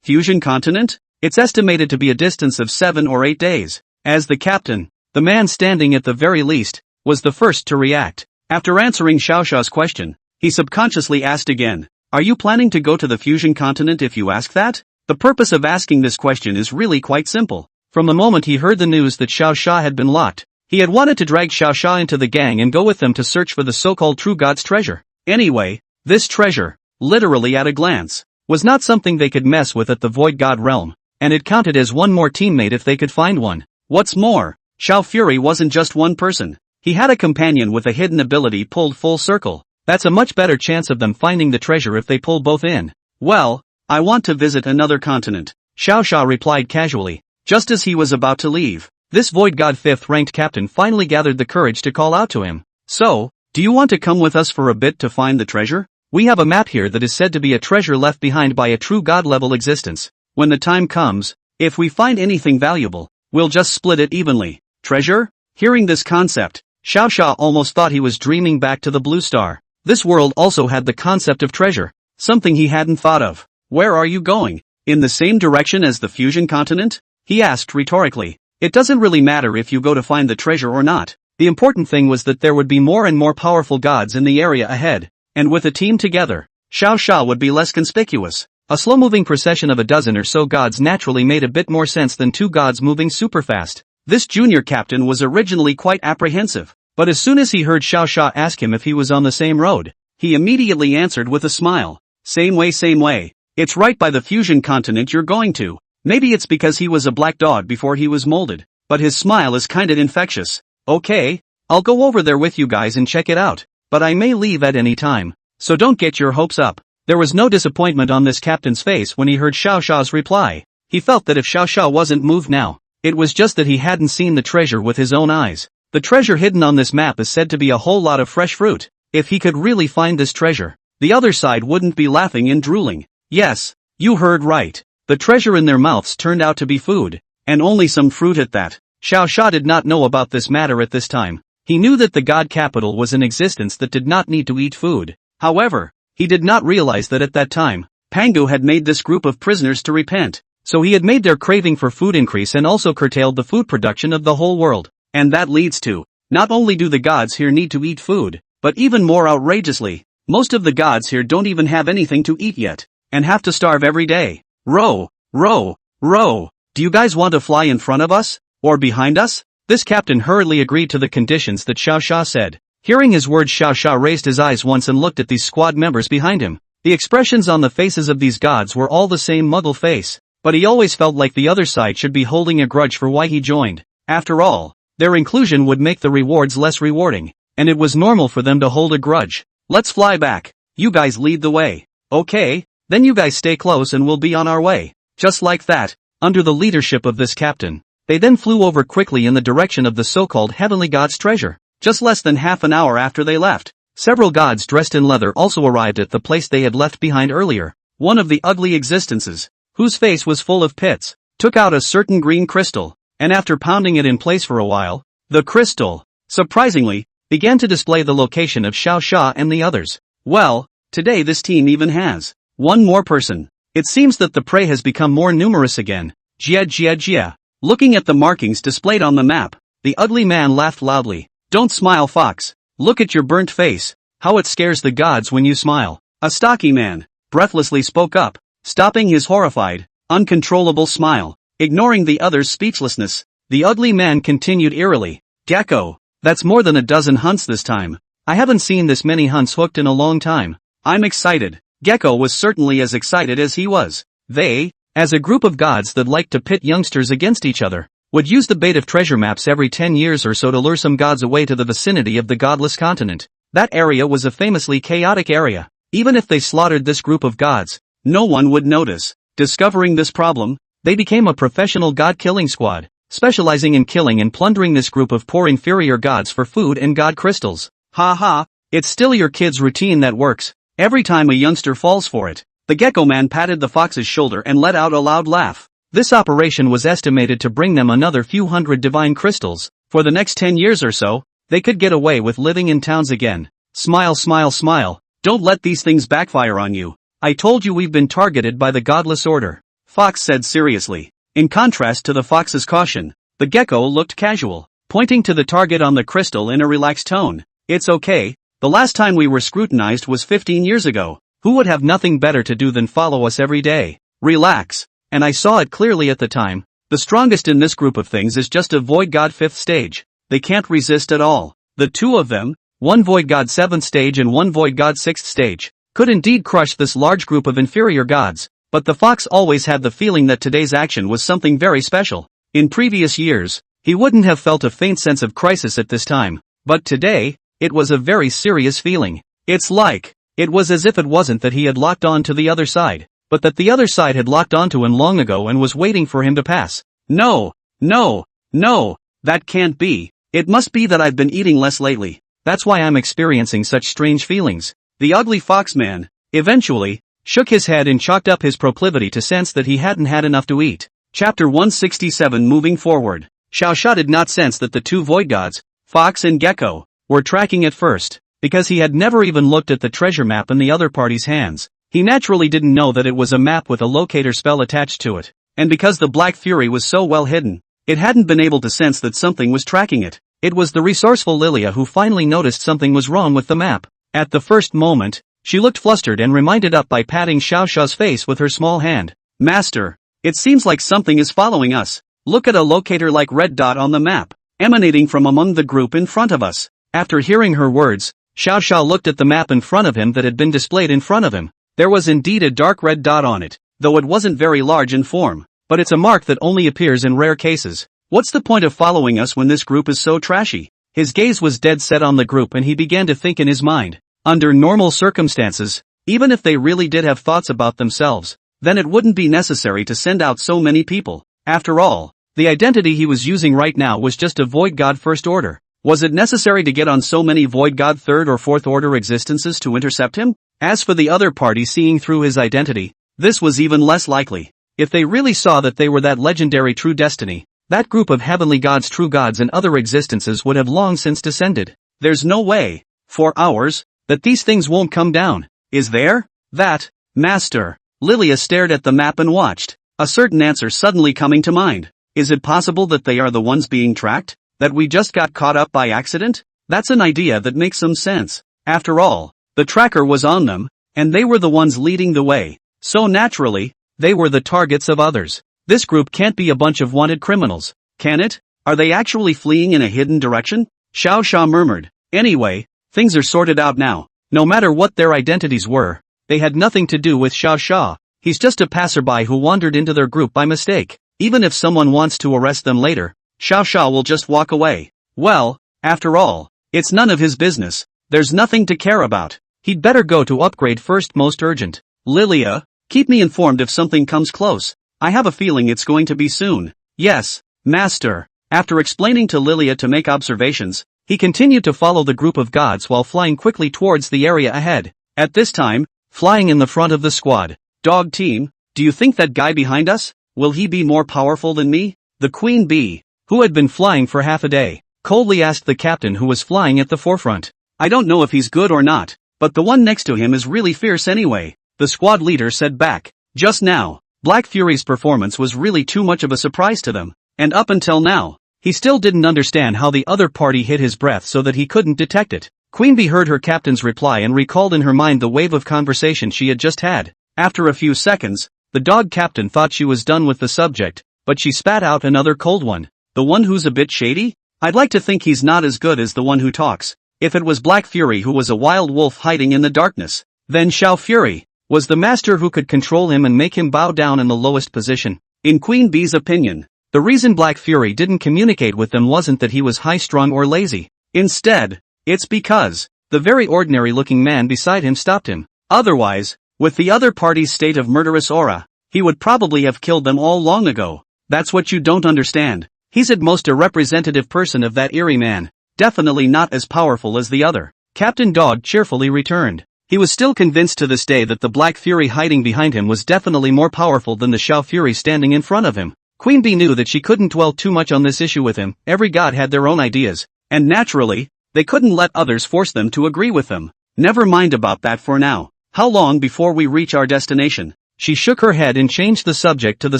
S1: Fusion continent? It's estimated to be a distance of 7 or 8 days. As the captain, the man standing at the very least, was the first to react. After answering Xiao Xiao's question, he subconsciously asked again, are you planning to go to the fusion continent if you ask that? The purpose of asking this question is really quite simple. From the moment he heard the news that Xiao Xia had been locked, he had wanted to drag Xiao Xia into the gang and go with them to search for the so-called true god's treasure. Anyway, this treasure, literally at a glance, was not something they could mess with at the void god realm, and it counted as one more teammate if they could find one. What's more, Xiao Fury wasn't just one person. He had a companion with a hidden ability pulled full circle. That's a much better chance of them finding the treasure if they pull both in. Well, I want to visit another continent, Xiao Xia replied casually, just as he was about to leave. This void god 5th ranked captain finally gathered the courage to call out to him. So, do you want to come with us for a bit to find the treasure? We have a map here that is said to be a treasure left behind by a true god-level existence. When the time comes, if we find anything valuable, we'll just split it evenly. Treasure? Hearing this concept, Xiao Xia almost thought he was dreaming back to the Blue Star. This world also had the concept of treasure, something he hadn't thought of. Where are you going? In the same direction as the fusion continent? He asked rhetorically. It doesn't really matter if you go to find the treasure or not. The important thing was that there would be more and more powerful gods in the area ahead, and with a team together, Xiao Xia would be less conspicuous. A slow-moving procession of a dozen or so gods naturally made a bit more sense than two gods moving super fast. This junior captain was originally quite apprehensive, but as soon as he heard Xiao Xia ask him if he was on the same road, he immediately answered with a smile. Same way, same way. It's right by the fusion continent you're going to. Maybe it's because he was a black dog before he was molded, but his smile is kinda infectious. Okay, I'll go over there with you guys and check it out, but I may leave at any time, so don't get your hopes up. There was no disappointment on this captain's face when he heard Xiao Xia's reply. He felt that if Xiao Xia wasn't moved now, it was just that he hadn't seen the treasure with his own eyes. The treasure hidden on this map is said to be a whole lot of fresh fruit. If he could really find this treasure, the other side wouldn't be laughing and drooling. Yes, you heard right. The treasure in their mouths turned out to be food, and only some fruit at that. Xiao Xia did not know about this matter at this time. He knew that the god capital was in existence that did not need to eat food. However, he did not realize that at that time, Pangu had made this group of prisoners to repent, so he had made their craving for food increase and also curtailed the food production of the whole world. And that leads to, not only do the gods here need to eat food, but even more outrageously, most of the gods here don't even have anything to eat yet, and have to starve every day. Row, row, row. Do you guys want to fly in front of us? Or behind us? This captain hurriedly agreed to the conditions that Xiao Xia said. Hearing his words, Xiao Xia raised his eyes once and looked at these squad members behind him. The expressions on the faces of these gods were all the same muggle face, but he always felt like the other side should be holding a grudge for why he joined. After all, their inclusion would make the rewards less rewarding, and it was normal for them to hold a grudge. Let's fly back. You guys lead the way. Okay, then you guys stay close and we'll be on our way. Just like that, under the leadership of this captain, they then flew over quickly in the direction of the so-called heavenly god's treasure. Just less than half an hour after they left, several gods dressed in leather also arrived at the place they had left behind earlier. One of the ugly existences, whose face was full of pits, took out a certain green crystal, and after pounding it in place for a while, the crystal, surprisingly, began to display the location of Xiao Xia and the others. Well, today this team even has one more person. It seems that the prey has become more numerous again. Jia Jia Jia. Looking at the markings displayed on the map, the ugly man laughed loudly. Don't smile, fox. Look at your burnt face. How it scares the gods when you smile. A stocky man breathlessly spoke up, stopping his horrified, uncontrollable smile. Ignoring the other's speechlessness, the ugly man continued eerily. Gecko, that's more than a dozen hunts this time. I haven't seen this many hunts hooked in a long time. I'm excited. Gecko was certainly as excited as he was. They, as a group of gods that liked to pit youngsters against each other, would use the bait of treasure maps every 10 years or so to lure some gods away to the vicinity of the godless continent. That area was a famously chaotic area. Even if they slaughtered this group of gods, no one would notice. Discovering this problem, they became a professional god-killing squad, specializing in killing and plundering this group of poor inferior gods for food and god crystals. Ha ha, it's still your kid's routine that works. Every time a youngster falls for it, the gecko man patted the fox's shoulder and let out a loud laugh. This operation was estimated to bring them another few hundred divine crystals. For the next 10 years or so, they could get away with living in towns again. Smile, smile, smile. Don't let these things backfire on you. I told you we've been targeted by the godless order. Fox said seriously. In contrast to the fox's caution, the gecko looked casual, pointing to the target on the crystal in a relaxed tone. It's okay. The last time we were scrutinized was 15 years ago. Who would have nothing better to do than follow us every day? Relax. And I saw it clearly at the time. The strongest in this group of things is just a void god 5th stage. They can't resist at all. The two of them, one void god 7th stage and one void god 6th stage, could indeed crush this large group of inferior gods. But the fox always had the feeling that today's action was something very special. In previous years, he wouldn't have felt a faint sense of crisis at this time. But today, it was a very serious feeling. It was as if it wasn't that he had locked on to the other side, but that the other side had locked onto him long ago and was waiting for him to pass. No, no, no, that can't be. It must be that I've been eating less lately. That's why I'm experiencing such strange feelings. The ugly foxman, eventually, shook his head and chalked up his proclivity to sense that he hadn't had enough to eat. Chapter 167. Moving forward. Xiao Sha did not sense that the two void gods, Fox and Gecko, were tracking at first, because he had never even looked at the treasure map in the other party's hands. He naturally didn't know that it was a map with a locator spell attached to it, and because the Black Fury was so well hidden, it hadn't been able to sense that something was tracking it. It was the resourceful Lilia who finally noticed something was wrong with the map. At the first moment, she looked flustered and reminded up by patting Xiao Sha's face with her small hand. Master, it seems like something is following us. Look at a locator-like red dot on the map, emanating from among the group in front of us. After hearing her words, Xiao Sha looked at the map in front of him that had been displayed in front of him. There was indeed a dark red dot on it, though it wasn't very large in form, but it's a mark that only appears in rare cases. What's the point of following us when this group is so trashy? His gaze was dead set on the group and he began to think in his mind. Under normal circumstances, even if they really did have thoughts about themselves, then it wouldn't be necessary to send out so many people. After all, the identity he was using right now was just a Void God First Order. Was it necessary to get on so many Void God Third or Fourth Order existences to intercept him? As for the other party seeing through his identity, this was even less likely. If they really saw that they were that legendary True Destiny, that group of heavenly gods, true gods and other existences would have long since descended. There's no way, for hours, that these things won't come down. Is there? That, Master. Lilia stared at the map and watched, a certain answer suddenly coming to mind. Is it possible that they are the ones being tracked? That we just got caught up by accident? That's an idea that makes some sense. After all, the tracker was on them, and they were the ones leading the way. So naturally, they were the targets of others. This group can't be a bunch of wanted criminals, can it? Are they actually fleeing in a hidden direction? Xiao Sha murmured. Anyway, things are sorted out now. No matter what their identities were, they had nothing to do with Xiao Sha. He's just a passerby who wandered into their group by mistake. Even if someone wants to arrest them later, Xiao Sha will just walk away. Well, after all, it's none of his business. There's nothing to care about. He'd better go to upgrade first, most urgent. Lilia, keep me informed if something comes close. I have a feeling it's going to be soon. Yes, Master. After explaining to Lilia to make observations, he continued to follow the group of gods while flying quickly towards the area ahead. At this time, flying in the front of the squad. Dog team, do you think that guy behind us? Will he be more powerful than me? The queen bee, who had been flying for half a day, coldly asked the captain who was flying at the forefront. I don't know if he's good or not, but the one next to him is really fierce anyway, the squad leader said back. Just now, Black Fury's performance was really too much of a surprise to them, and up until now, he still didn't understand how the other party hid his breath so that he couldn't detect it. Queen Bee heard her captain's reply and recalled in her mind the wave of conversation she had just had. After a few seconds, the dog captain thought she was done with the subject, but she spat out another cold one. The one who's a bit shady? I'd like to think he's not as good as the one who talks. If it was Black Fury who was a wild wolf hiding in the darkness, then Xiao Fury was the master who could control him and make him bow down in the lowest position. In Queen Bee's opinion, the reason Black Fury didn't communicate with them wasn't that he was high-strung or lazy. Instead, it's because the very ordinary-looking man beside him stopped him. Otherwise, with the other party's state of murderous aura, he would probably have killed them all long ago. That's what you don't understand. He's at most a representative person of that eerie man, definitely not as powerful as the other. Captain Dog cheerfully returned. He was still convinced to this day that the Black Fury hiding behind him was definitely more powerful than the Xiao Fury standing in front of him. Queen Bee knew that she couldn't dwell too much on this issue with him. Every god had their own ideas, and naturally, they couldn't let others force them to agree with them. Never mind about that for now. How long before we reach our destination? She shook her head and changed the subject to the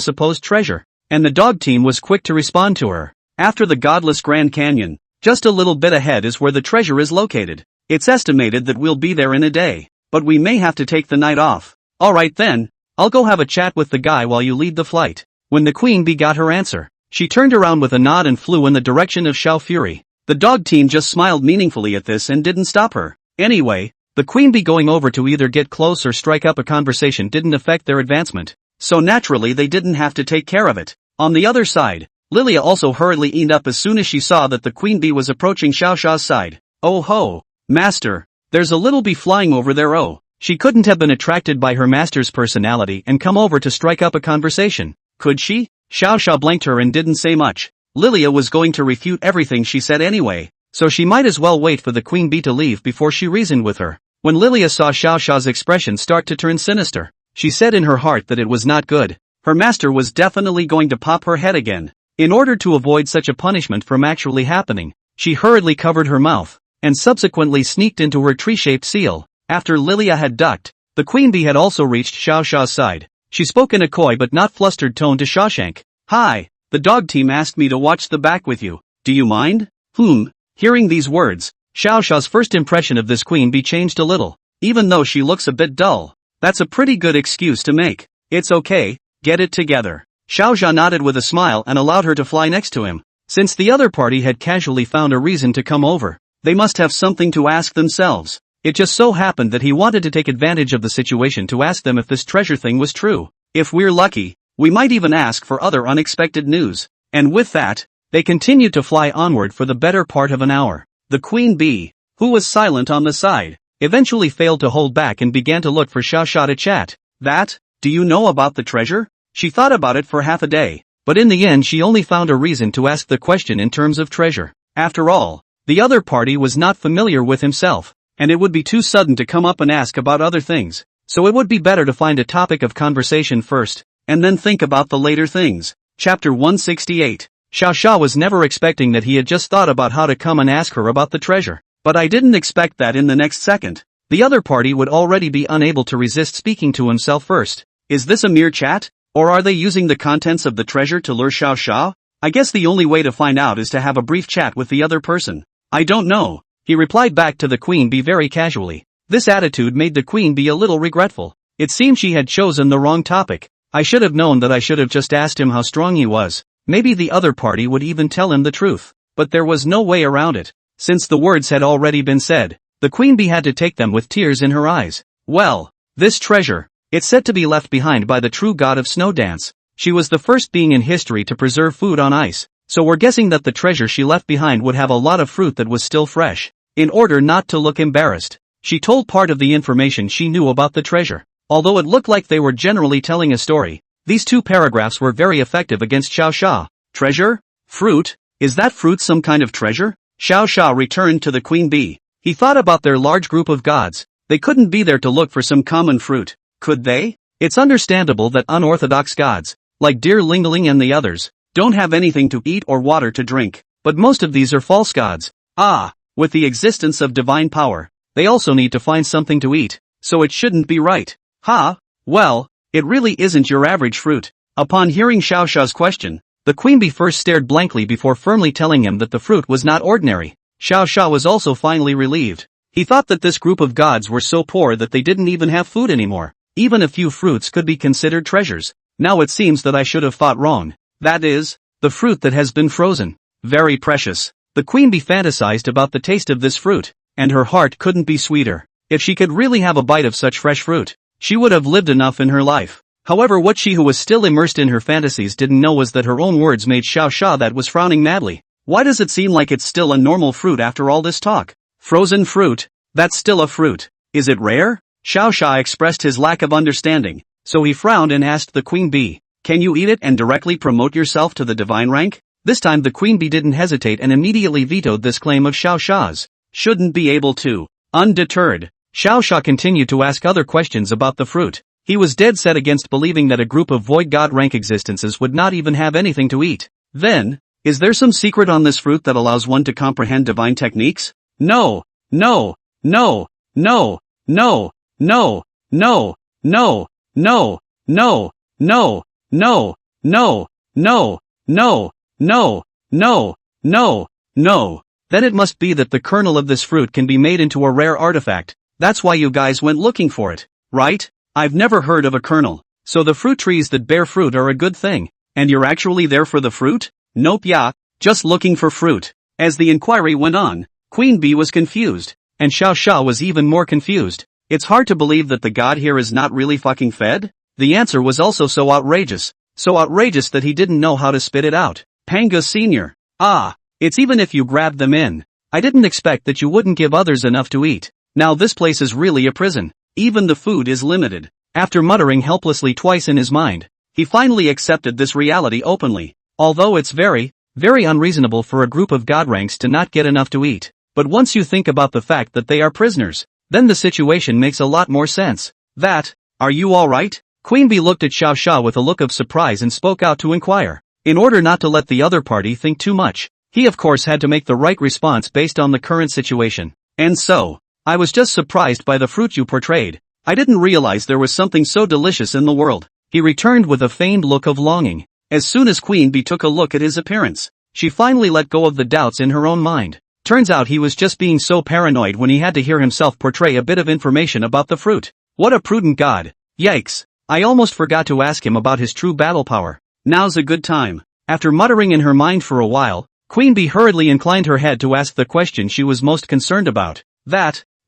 S1: supposed treasure, and the dog team was quick to respond to her. After the godless Grand Canyon, just a little bit ahead is where the treasure is located. It's estimated that we'll be there in a day, but we may have to take the night off. Alright then, I'll go have a chat with the guy while you lead the flight. When the Queen Bee got her answer, she turned around with a nod and flew in the direction of Xiao Fury. The dog team just smiled meaningfully at this and didn't stop her. Anyway, the Queen Bee going over to either get close or strike up a conversation didn't affect their advancement, so naturally they didn't have to take care of it. On the other side, Lilia also hurriedly eased up as soon as she saw that the Queen Bee was approaching Xiao Sha's side. Oh ho, Master, There's a little bee flying over there. Oh. She couldn't have been attracted by her master's personality and come over to strike up a conversation, could she? Xiao Xia blanked her and didn't say much. Lilia was going to refute everything she said anyway, so she might as well wait for the queen bee to leave before she reasoned with her. When Lilia saw Xiao Xia's expression start to turn sinister, she said in her heart that it was not good. Her master was definitely going to pop her head again. In order to avoid such a punishment from actually happening, she hurriedly covered her mouth, and subsequently sneaked into her tree-shaped seal. After Lilia had ducked, the queen bee had also reached Xiao Xia's side. She spoke in a coy but not flustered tone to Shawshank. Hi, the dog team asked me to watch the back with you. Do you mind? Hearing these words, Xiao Xia's first impression of this queen bee changed a little. Even though she looks a bit dull, that's a pretty good excuse to make. It's okay, get it together. Xiao Xia nodded with a smile and allowed her to fly next to him. Since the other party had casually found a reason to come over, they must have something to ask themselves. It just so happened that he wanted to take advantage of the situation to ask them if this treasure thing was true. If we're lucky, we might even ask for other unexpected news. And with that, they continued to fly onward for the better part of an hour. The queen bee, who was silent on the side, eventually failed to hold back and began to look for Xiao Xia to chat. Do you know about the treasure? She thought about it for half a day, but in the end she only found a reason to ask the question in terms of treasure. After all, the other party was not familiar with himself, and it would be too sudden to come up and ask about other things, so it would be better to find a topic of conversation first, and then think about the later things. Chapter 168. Xiao Xia was never expecting that he had just thought about how to come and ask her about the treasure, but I didn't expect that in the next second. The other party would already be unable to resist speaking to himself first. Is this a mere chat? Or are they using the contents of the treasure to lure Xiao Xia? I guess the only way to find out is to have a brief chat with the other person. I don't know. He replied back to the queen bee very casually. This attitude made the queen bee a little regretful. It seemed she had chosen the wrong topic. I should have known that I should have just asked him how strong he was. Maybe the other party would even tell him the truth. But there was no way around it. Since the words had already been said, the queen bee had to take them with tears in her eyes. Well, this treasure, it's said to be left behind by the true god of snow dance. She was the first being in history to preserve food on ice, so we're guessing that the treasure she left behind would have a lot of fruit that was still fresh. In order not to look embarrassed, she told part of the information she knew about the treasure. Although it looked like they were generally telling a story, these two paragraphs were very effective against Xiao Xia. Treasure? Fruit? Is that fruit some kind of treasure? Xiao Xia returned to the queen bee. He thought about their large group of gods. They couldn't be there to look for some common fruit, could they? It's understandable that unorthodox gods, like Dear Lingling and the others, don't have anything to eat or water to drink, but most of these are false gods. With the existence of divine power, they also need to find something to eat, so it shouldn't be right. Well, it really isn't your average fruit. Upon hearing Xiao Xia's question, the queen bee first stared blankly before firmly telling him that the fruit was not ordinary. Xiao Xia was also finally relieved. He thought that this group of gods were so poor that they didn't even have food anymore. Even a few fruits could be considered treasures. Now it seems that I should have thought wrong. That is, the fruit that has been frozen. Very precious. The queen bee fantasized about the taste of this fruit, and her heart couldn't be sweeter. If she could really have a bite of such fresh fruit, she would have lived enough in her life. However, what she who was still immersed in her fantasies didn't know was that her own words made Xiao Xia that was frowning madly. Why does it seem like it's still a normal fruit after all this talk? Frozen fruit? That's still a fruit. Is it rare? Xiao Xia expressed his lack of understanding, so he frowned and asked the queen bee, can you eat it and directly promote yourself to the divine rank? This time the queen bee didn't hesitate and immediately vetoed this claim of Xiao Xia's. Shouldn't be able to. Undeterred, Xiao Xia continued to ask other questions about the fruit. He was dead set against believing that a group of void god rank existences would not even have anything to eat. Then, is there some secret on this fruit that allows one to comprehend divine techniques? No, no, no, no, no, no, no, no, no, no, no, no, no, no, no, no, no, no, no. Then it must be that the kernel of this fruit can be made into a rare artifact. That's why you guys went looking for it, right? I've never heard of a kernel. So the fruit trees that bear fruit are a good thing. And you're actually there for the fruit? Nope, yeah, just looking for fruit. As the inquiry went on, Queen Bee was confused, and Xiao Xia was even more confused. It's hard to believe that the god here is not really fucking fed? The answer was also so outrageous that he didn't know how to spit it out. Panga Sr. It's even if you grabbed them in. I didn't expect that you wouldn't give others enough to eat. Now this place is really a prison. Even the food is limited. After muttering helplessly twice in his mind, he finally accepted this reality openly. Although it's very unreasonable for a group of god ranks to not get enough to eat. But once you think about the fact that they are prisoners, then the situation makes a lot more sense. Are you alright? Queen Bee looked at Xiao Xia with a look of surprise and spoke out to inquire. In order not to let the other party think too much, he of course had to make the right response based on the current situation. And so, I was just surprised by the fruit you portrayed. I didn't realize there was something so delicious in the world. He returned with a feigned look of longing. As soon as Queen Bee took a look at his appearance, she finally let go of the doubts in her own mind. Turns out he was just being so paranoid when he had to hear himself portray a bit of information about the fruit. What a prudent god. Yikes. I almost forgot to ask him about his true battle power. Now's a good time. After muttering in her mind for a while, Queen Bee hurriedly inclined her head to ask the question she was most concerned about.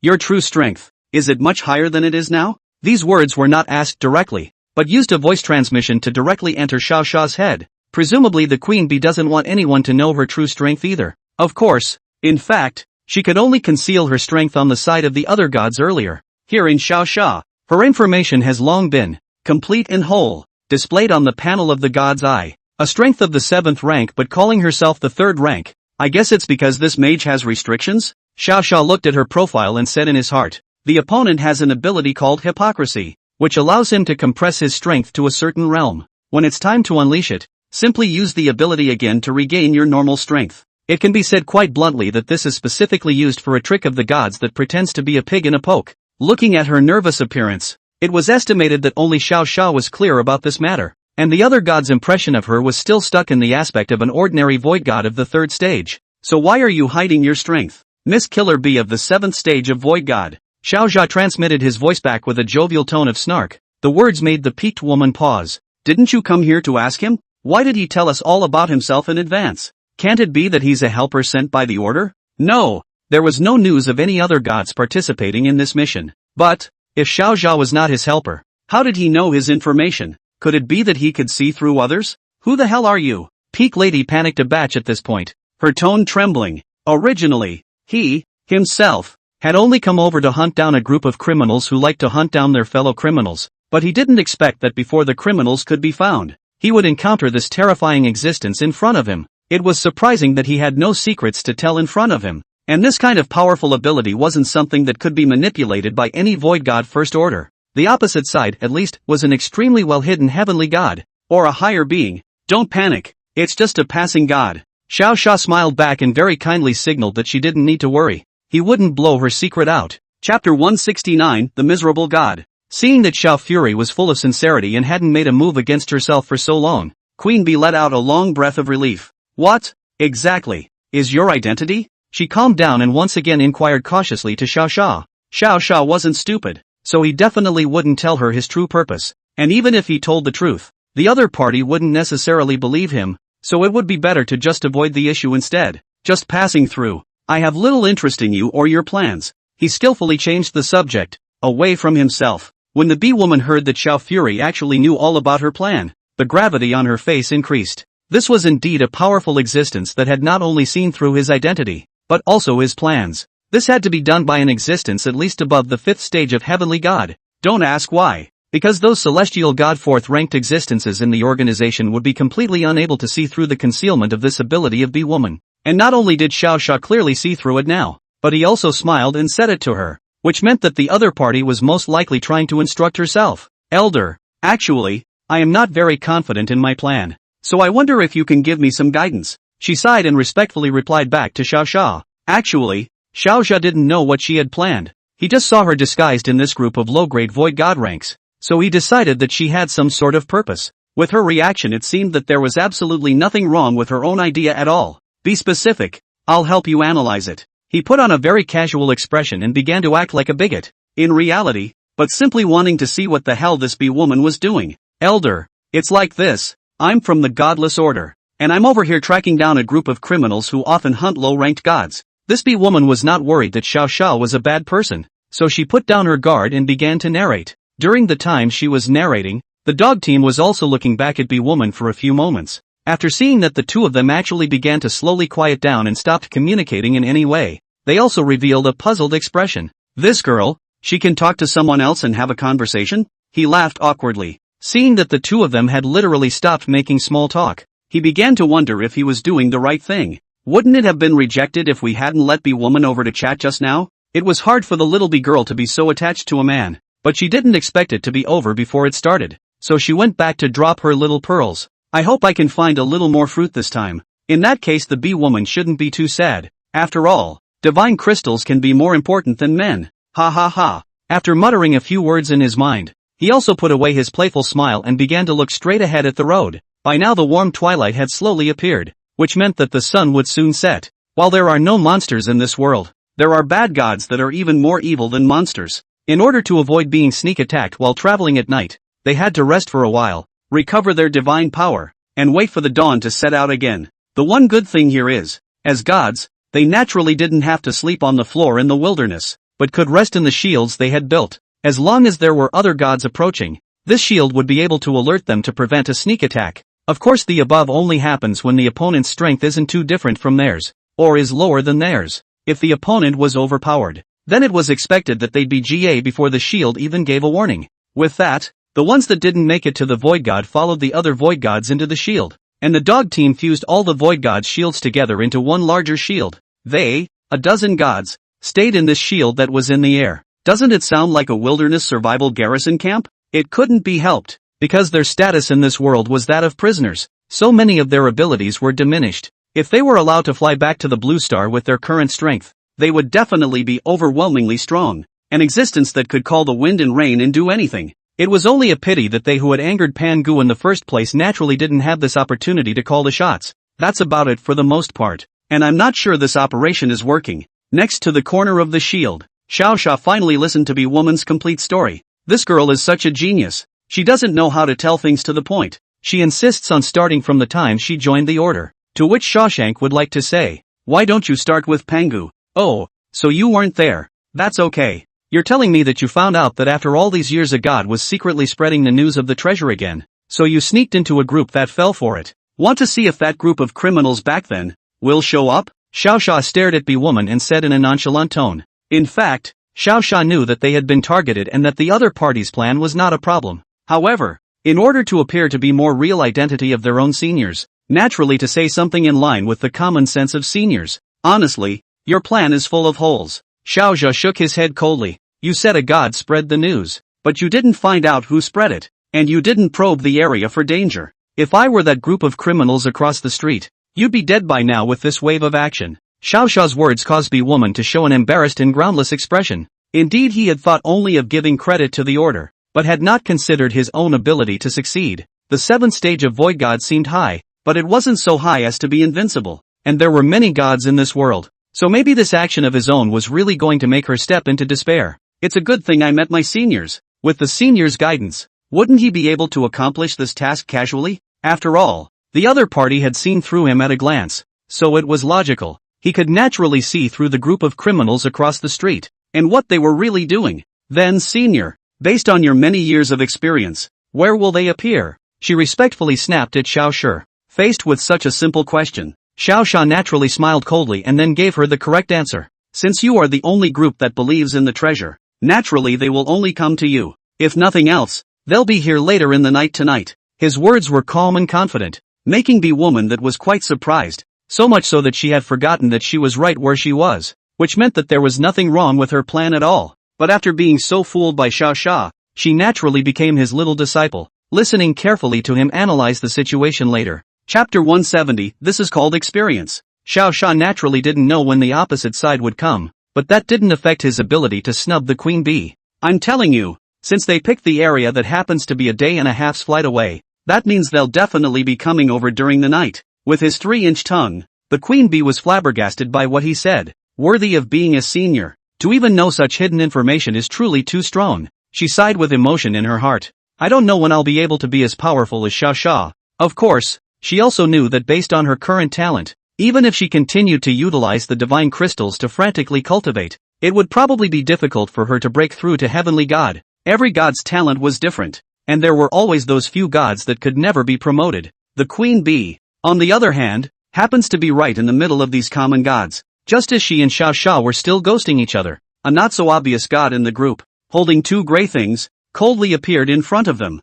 S1: Your true strength, is it much higher than it is now? These words were not asked directly, but used a voice transmission to directly enter Xiao Xia's head. Presumably the Queen Bee doesn't want anyone to know her true strength either. Of course. In fact, she could only conceal her strength on the side of the other gods earlier. Here in Xiao Xia, her information has long been complete and whole, displayed on the panel of the god's eye. A strength of the 7th rank but calling herself the 3rd rank. I guess it's because this mage has restrictions? Xiao Xia looked at her profile and said in his heart, the opponent has an ability called hypocrisy, which allows him to compress his strength to a certain realm. When it's time to unleash it, simply use the ability again to regain your normal strength. It can be said quite bluntly that this is specifically used for a trick of the gods that pretends to be a pig in a poke. Looking at her nervous appearance, it was estimated that only Xiao Xia was clear about this matter, and the other god's impression of her was still stuck in the aspect of an ordinary void god of the 3rd stage. So why are you hiding your strength? Miss Killer Bee of the 7th stage of void god. Xiao Xia transmitted his voice back with a jovial tone of snark. The words made the piqued woman pause. Didn't you come here to ask him? Why did he tell us all about himself in advance? Can't it be that he's a helper sent by the order? No, there was no news of any other gods participating in this mission. But, if Xiao Xia was not his helper, how did he know his information? Could it be that he could see through others? Who the hell are you? Peak Lady panicked a batch at this point, her tone trembling. Originally, he, himself, had only come over to hunt down a group of criminals who liked to hunt down their fellow criminals, but he didn't expect that before the criminals could be found, he would encounter this terrifying existence in front of him. It was surprising that he had no secrets to tell in front of him, and this kind of powerful ability wasn't something that could be manipulated by any void god first order. The opposite side, at least, was an extremely well-hidden heavenly god, or a higher being. Don't panic, it's just a passing god. Xiao Xia smiled back and very kindly signaled that she didn't need to worry. He wouldn't blow her secret out. Chapter 169, The Miserable God. Seeing that Xiao Fury was full of sincerity and hadn't made a move against herself for so long, Queen Bee let out a long breath of relief. What, exactly, is your identity? She calmed down and once again inquired cautiously to Xiao Xia. Xiao Xia wasn't stupid, so he definitely wouldn't tell her his true purpose, and even if he told the truth, the other party wouldn't necessarily believe him, so it would be better to just avoid the issue instead. Just passing through. I have little interest in you or your plans. He skillfully changed the subject, away from himself. When the bee woman heard that Xiao Fury actually knew all about her plan, the gravity on her face increased. This was indeed a powerful existence that had not only seen through his identity, but also his plans. This had to be done by an existence at least above the 5th stage of heavenly god. Don't ask why. Because those celestial god 4th ranked existences in the organization would be completely unable to see through the concealment of this ability of bee woman. And not only did Xiao Xia clearly see through it now, but he also smiled and said it to her, which meant that the other party was most likely trying to instruct herself. Elder, actually, I am not very confident in my plan, so I wonder if you can give me some guidance. She sighed and respectfully replied back to Xiao Xia. Actually, Xiao Xia didn't know what she had planned. He just saw her disguised in this group of low-grade void god ranks, so he decided that she had some sort of purpose. With her reaction it seemed that there was absolutely nothing wrong with her own idea at all. Be specific, I'll help you analyze it. He put on a very casual expression and began to act like a bigot. In reality, but simply wanting to see what the hell this bee woman was doing. Elder, it's like this, I'm from the godless order, and I'm over here tracking down a group of criminals who often hunt low-ranked gods. This bee woman was not worried that Xiao Xia was a bad person, so she put down her guard and began to narrate. During the time she was narrating, the dog team was also looking back at bee woman for a few moments. After seeing that the two of them actually began to slowly quiet down and stopped communicating in any way, they also revealed a puzzled expression. This girl, she can talk to someone else and have a conversation? He laughed awkwardly. Seeing that the two of them had literally stopped making small talk, he began to wonder if he was doing the right thing. Wouldn't it have been rejected if we hadn't let B-woman over to chat just now? It was hard for the little B-girl to be so attached to a man, but she didn't expect it to be over before it started, so she went back to drop her little pearls. I hope I can find a little more fruit this time. In that case the B-woman shouldn't be too sad. After all, divine crystals can be more important than men. Ha ha ha. After muttering a few words in his mind, he also put away his playful smile and began to look straight ahead at the road. By now the warm twilight had slowly appeared, which meant that the sun would soon set. While there are no monsters in this world, there are bad gods that are even more evil than monsters. In order to avoid being sneak attacked while traveling at night, they had to rest for a while, recover their divine power, and wait for the dawn to set out again. The one good thing here is, as gods, they naturally didn't have to sleep on the floor in the wilderness, but could rest in the shields they had built. As long as there were other gods approaching, this shield would be able to alert them to prevent a sneak attack. Of course the above only happens when the opponent's strength isn't too different from theirs, or is lower than theirs. If the opponent was overpowered, then it was expected that they'd be GA before the shield even gave a warning. With that, the ones that didn't make it to the Void God followed the other Void Gods into the shield, and the dog team fused all the Void Gods' shields together into one larger shield. They, a dozen gods, stayed in this shield that was in the air. Doesn't it sound like a wilderness survival garrison camp? It couldn't be helped, because their status in this world was that of prisoners. So many of their abilities were diminished. If they were allowed to fly back to the Blue Star with their current strength, they would definitely be overwhelmingly strong, an existence that could call the wind and rain and do anything. It was only a pity that they who had angered Pangu in the first place naturally didn't have this opportunity to call the shots. That's about it for the most part, and I'm not sure this operation is working. Next to the corner of the shield, Xiao Xia finally listened to B-woman's complete story. This girl is such a genius. She doesn't know how to tell things to the point. She insists on starting from the time she joined the order. To which Shawshank would like to say, why don't you start with Pangu? Oh, so you weren't there. That's okay. You're telling me that you found out that after all these years a god was secretly spreading the news of the treasure again. So you sneaked into a group that fell for it. Want to see if that group of criminals back then will show up? Xiao Xia stared at B-woman and said in a nonchalant tone. In fact, Xiao Xia knew that they had been targeted and that the other party's plan was not a problem. However, in order to appear to be more real identity of their own seniors, naturally to say something in line with the common sense of seniors. Honestly, your plan is full of holes. Xiao Xia shook his head coldly. You said a god spread the news, but you didn't find out who spread it, and you didn't probe the area for danger. If I were that group of criminals across the street, you'd be dead by now with this wave of action. Xiao Xia's words caused B-woman to show an embarrassed and groundless expression. Indeed he had thought only of giving credit to the order, but had not considered his own ability to succeed. The 7th stage of Void God seemed high, but it wasn't so high as to be invincible, and there were many gods in this world. So maybe this action of his own was really going to make her step into despair. It's a good thing I met my seniors. With the seniors' guidance, wouldn't he be able to accomplish this task casually? After all, the other party had seen through him at a glance, so it was logical. He could naturally see through the group of criminals across the street, and what they were really doing. Then senior, based on your many years of experience, where will they appear? She respectfully snapped at Xiao Shi. Faced with such a simple question, Xiao Xia naturally smiled coldly and then gave her the correct answer. Since you are the only group that believes in the treasure, naturally they will only come to you. If nothing else, they'll be here later in the night tonight. His words were calm and confident, making B-woman that was quite surprised, so much so that she had forgotten that she was right where she was, which meant that there was nothing wrong with her plan at all. But after being so fooled by Xiao Xia, she naturally became his little disciple, listening carefully to him analyze the situation later. Chapter 170, this is called experience. Xiao Xia naturally didn't know when the opposite side would come, but that didn't affect his ability to snub the queen bee. I'm telling you, since they picked the area that happens to be a day and a half's flight away, that means they'll definitely be coming over during the night. With his 3-inch tongue, the queen bee was flabbergasted by what he said. Worthy of being a senior, to even know such hidden information is truly too strong. She sighed with emotion in her heart. I don't know when I'll be able to be as powerful as Xiao Xia. Of course, she also knew that based on her current talent, even if she continued to utilize the divine crystals to frantically cultivate, it would probably be difficult for her to break through to Heavenly God. Every god's talent was different, and there were always those few gods that could never be promoted. The queen bee, on the other hand, happens to be right in the middle of these common gods, just as she and Xiao Xia were still ghosting each other. a not-so-obvious god in the group, holding two gray things, coldly appeared in front of them.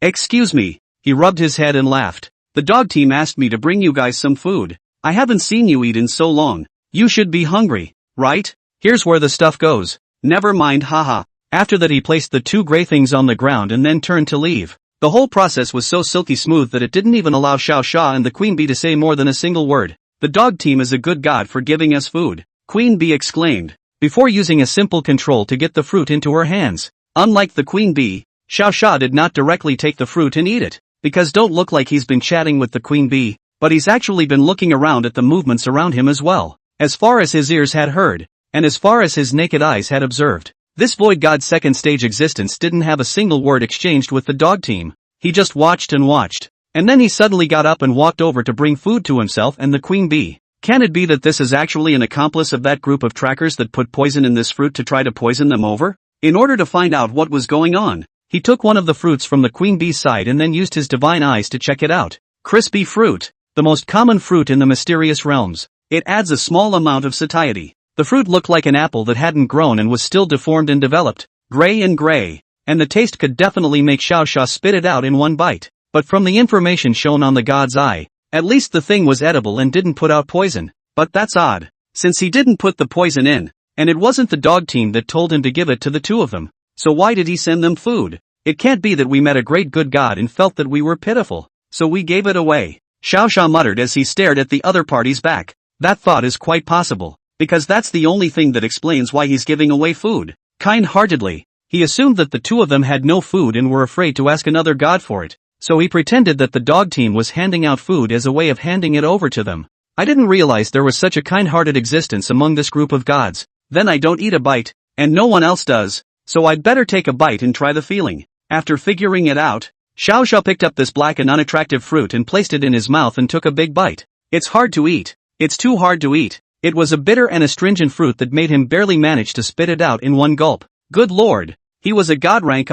S1: Excuse me. He rubbed his head and laughed. The dog team asked me to bring you guys some food. I haven't seen you eat in so long. You should be hungry, right? Here's where the stuff goes. Never mind, haha. After that he placed the two gray things on the ground and then turned to leave. The whole process was so silky smooth that it didn't even allow Xiao Xia and the queen bee to say more than a single word. The dog team is a good god for giving us food, Queen Bee exclaimed, before using a simple control to get the fruit into her hands. Unlike the queen bee, Xiao Xia did not directly take the fruit and eat it, because don't look like he's been chatting with the queen bee, but he's actually been looking around at the movements around him as well, as far as his ears had heard, and as far as his naked eyes had observed. This void god's second stage existence didn't have a single word exchanged with the dog team. He just watched and watched, and then he suddenly got up and walked over to bring food to himself and the queen bee. Can it be that this is actually an accomplice of that group of trackers that put poison in this fruit to try to poison them over? In order to find out what was going on, he took one of the fruits from the queen bee's side and then used his divine eyes to check it out. Crispy fruit, the most common fruit in the mysterious realms. It adds a small amount of satiety. The fruit looked like an apple that hadn't grown and was still deformed and developed, gray, and the taste could definitely make Xiao Xia spit it out in one bite. But from the information shown on the god's eye, at least the thing was edible and didn't put out poison. But that's odd, since he didn't put the poison in, and it wasn't the dog team that told him to give it to the two of them. So why did he send them food? It can't be that we met a great good god and felt that we were pitiful, so we gave it away. Xiao Xia muttered as he stared at the other party's back. That thought is quite possible, because that's the only thing that explains why he's giving away food. Kind-heartedly, he assumed that the two of them had no food and were afraid to ask another god for it, so he pretended that the dog team was handing out food as a way of handing it over to them. I didn't realize there was such a kind-hearted existence among this group of gods. Then I don't eat a bite, and no one else does, so I'd better take a bite and try the feeling. After figuring it out, Xiao Xia picked up this black and unattractive fruit and placed it in his mouth and took a big bite. It's hard to eat. It's too hard to eat. It was a bitter and astringent fruit that made him barely manage to spit it out in one gulp. Good lord, he was a god rank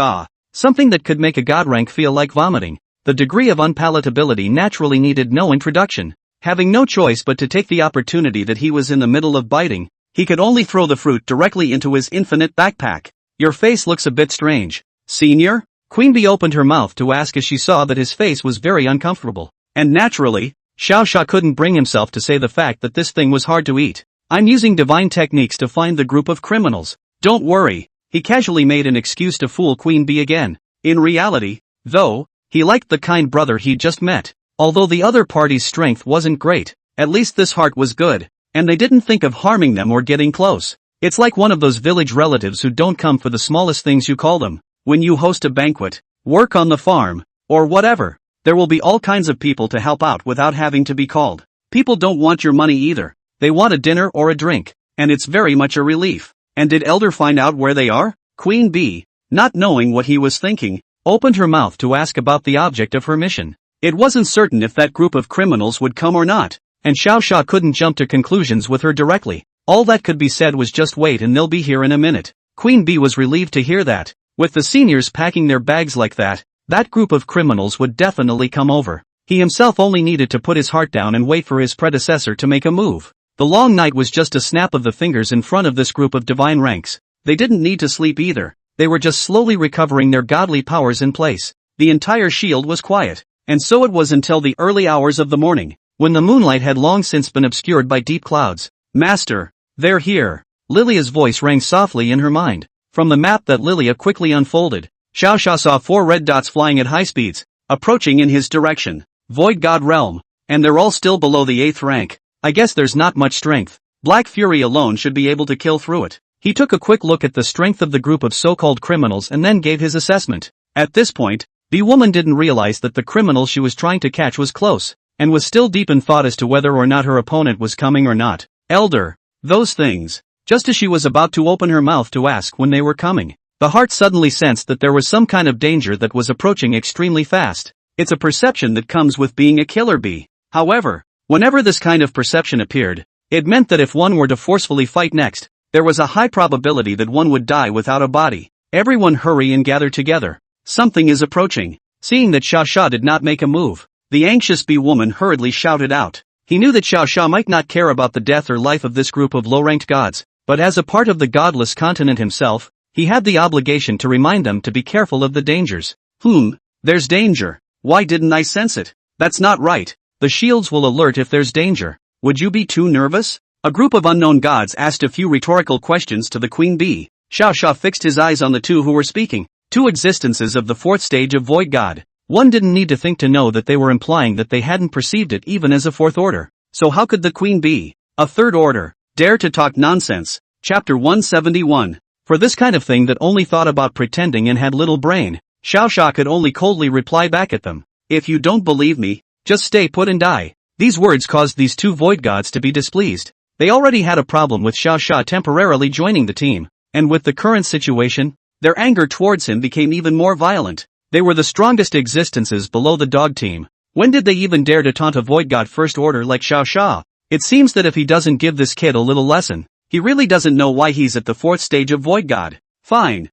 S1: something that could make a god rank feel like vomiting. The degree of unpalatability naturally needed no introduction. Having no choice but to take the opportunity that he was in the middle of biting, he could only throw the fruit directly into his infinite backpack. Your face looks a bit strange, senior? Queen Bee opened her mouth to ask as she saw that his face was very uncomfortable. And naturally, Xiao Xia couldn't bring himself to say the fact that this thing was hard to eat. I'm using divine techniques to find the group of criminals. Don't worry, he casually made an excuse to fool Queen Bee again. In reality, though, he liked the kind brother he'd just met. Although the other party's strength wasn't great, at least this heart was good, and they didn't think of harming them or getting close. It's like one of those village relatives who don't come for the smallest things you call them. When you host a banquet, work on the farm, or whatever, there will be all kinds of people to help out without having to be called. People don't want your money either. They want a dinner or a drink, and it's very much a relief. And did Elder find out where they are? Queen Bee, not knowing what he was thinking, opened her mouth to ask about the object of her mission. It wasn't certain if that group of criminals would come or not, and Xiao Xia couldn't jump to conclusions with her directly. All that could be said was just wait and they'll be here in a minute. Queen Bee was relieved to hear that. With the seniors packing their bags like that, that group of criminals would definitely come over. He himself only needed to put his heart down and wait for his predecessor to make a move. The long night was just a snap of the fingers in front of this group of divine ranks. They didn't need to sleep either. They were just slowly recovering their godly powers in place. The entire shield was quiet, and so it was until the early hours of the morning, when the moonlight had long since been obscured by deep clouds. Master, they're here. Lilia's voice rang softly in her mind. From the map that Lilia quickly unfolded, Xiao Xia saw 4 red dots flying at high speeds, approaching in his direction. Void God Realm, and they're all still below the 8th rank. I guess there's not much strength. Black Fury alone should be able to kill through it. He took a quick look at the strength of the group of so-called criminals and then gave his assessment. At this point, the woman didn't realize that the criminal she was trying to catch was close, and was still deep in thought as to whether or not her opponent was coming or not. Elder, those things. Just as she was about to open her mouth to ask when they were coming, the heart suddenly sensed that there was some kind of danger that was approaching extremely fast. It's a perception that comes with being a killer bee. However, whenever this kind of perception appeared, it meant that if one were to forcefully fight next, there was a high probability that one would die without a body. Everyone hurry and gather together. Something is approaching. Seeing that Xiao Xia did not make a move, the anxious bee woman hurriedly shouted out. He knew that Xiao Xia might not care about the death or life of this group of low-ranked gods, but as a part of the godless continent himself, he had the obligation to remind them to be careful of the dangers. There's danger. Why didn't I sense it? That's not right. The shields will alert if there's danger. Would you be too nervous? A group of unknown gods asked a few rhetorical questions to the queen bee. Xiao Sha fixed his eyes on the two who were speaking. Two existences of the fourth stage of void god. One didn't need to think to know that they were implying that they hadn't perceived it even as a fourth order. So how could the queen bee, a third order, dare to talk nonsense? Chapter 171. For this kind of thing that only thought about pretending and had little brain, Xiao Sha could only coldly reply back at them. If you don't believe me, just stay put and die. These words caused these two void gods to be displeased. They already had a problem with Xiao Sha temporarily joining the team, and with the current situation, their anger towards him became even more violent. They were the strongest existences below the dog team. When did they even dare to taunt a void god first order like Xiao Sha? It seems that if he doesn't give this kid a little lesson, he really doesn't know why he's at the fourth stage of void god. Fine.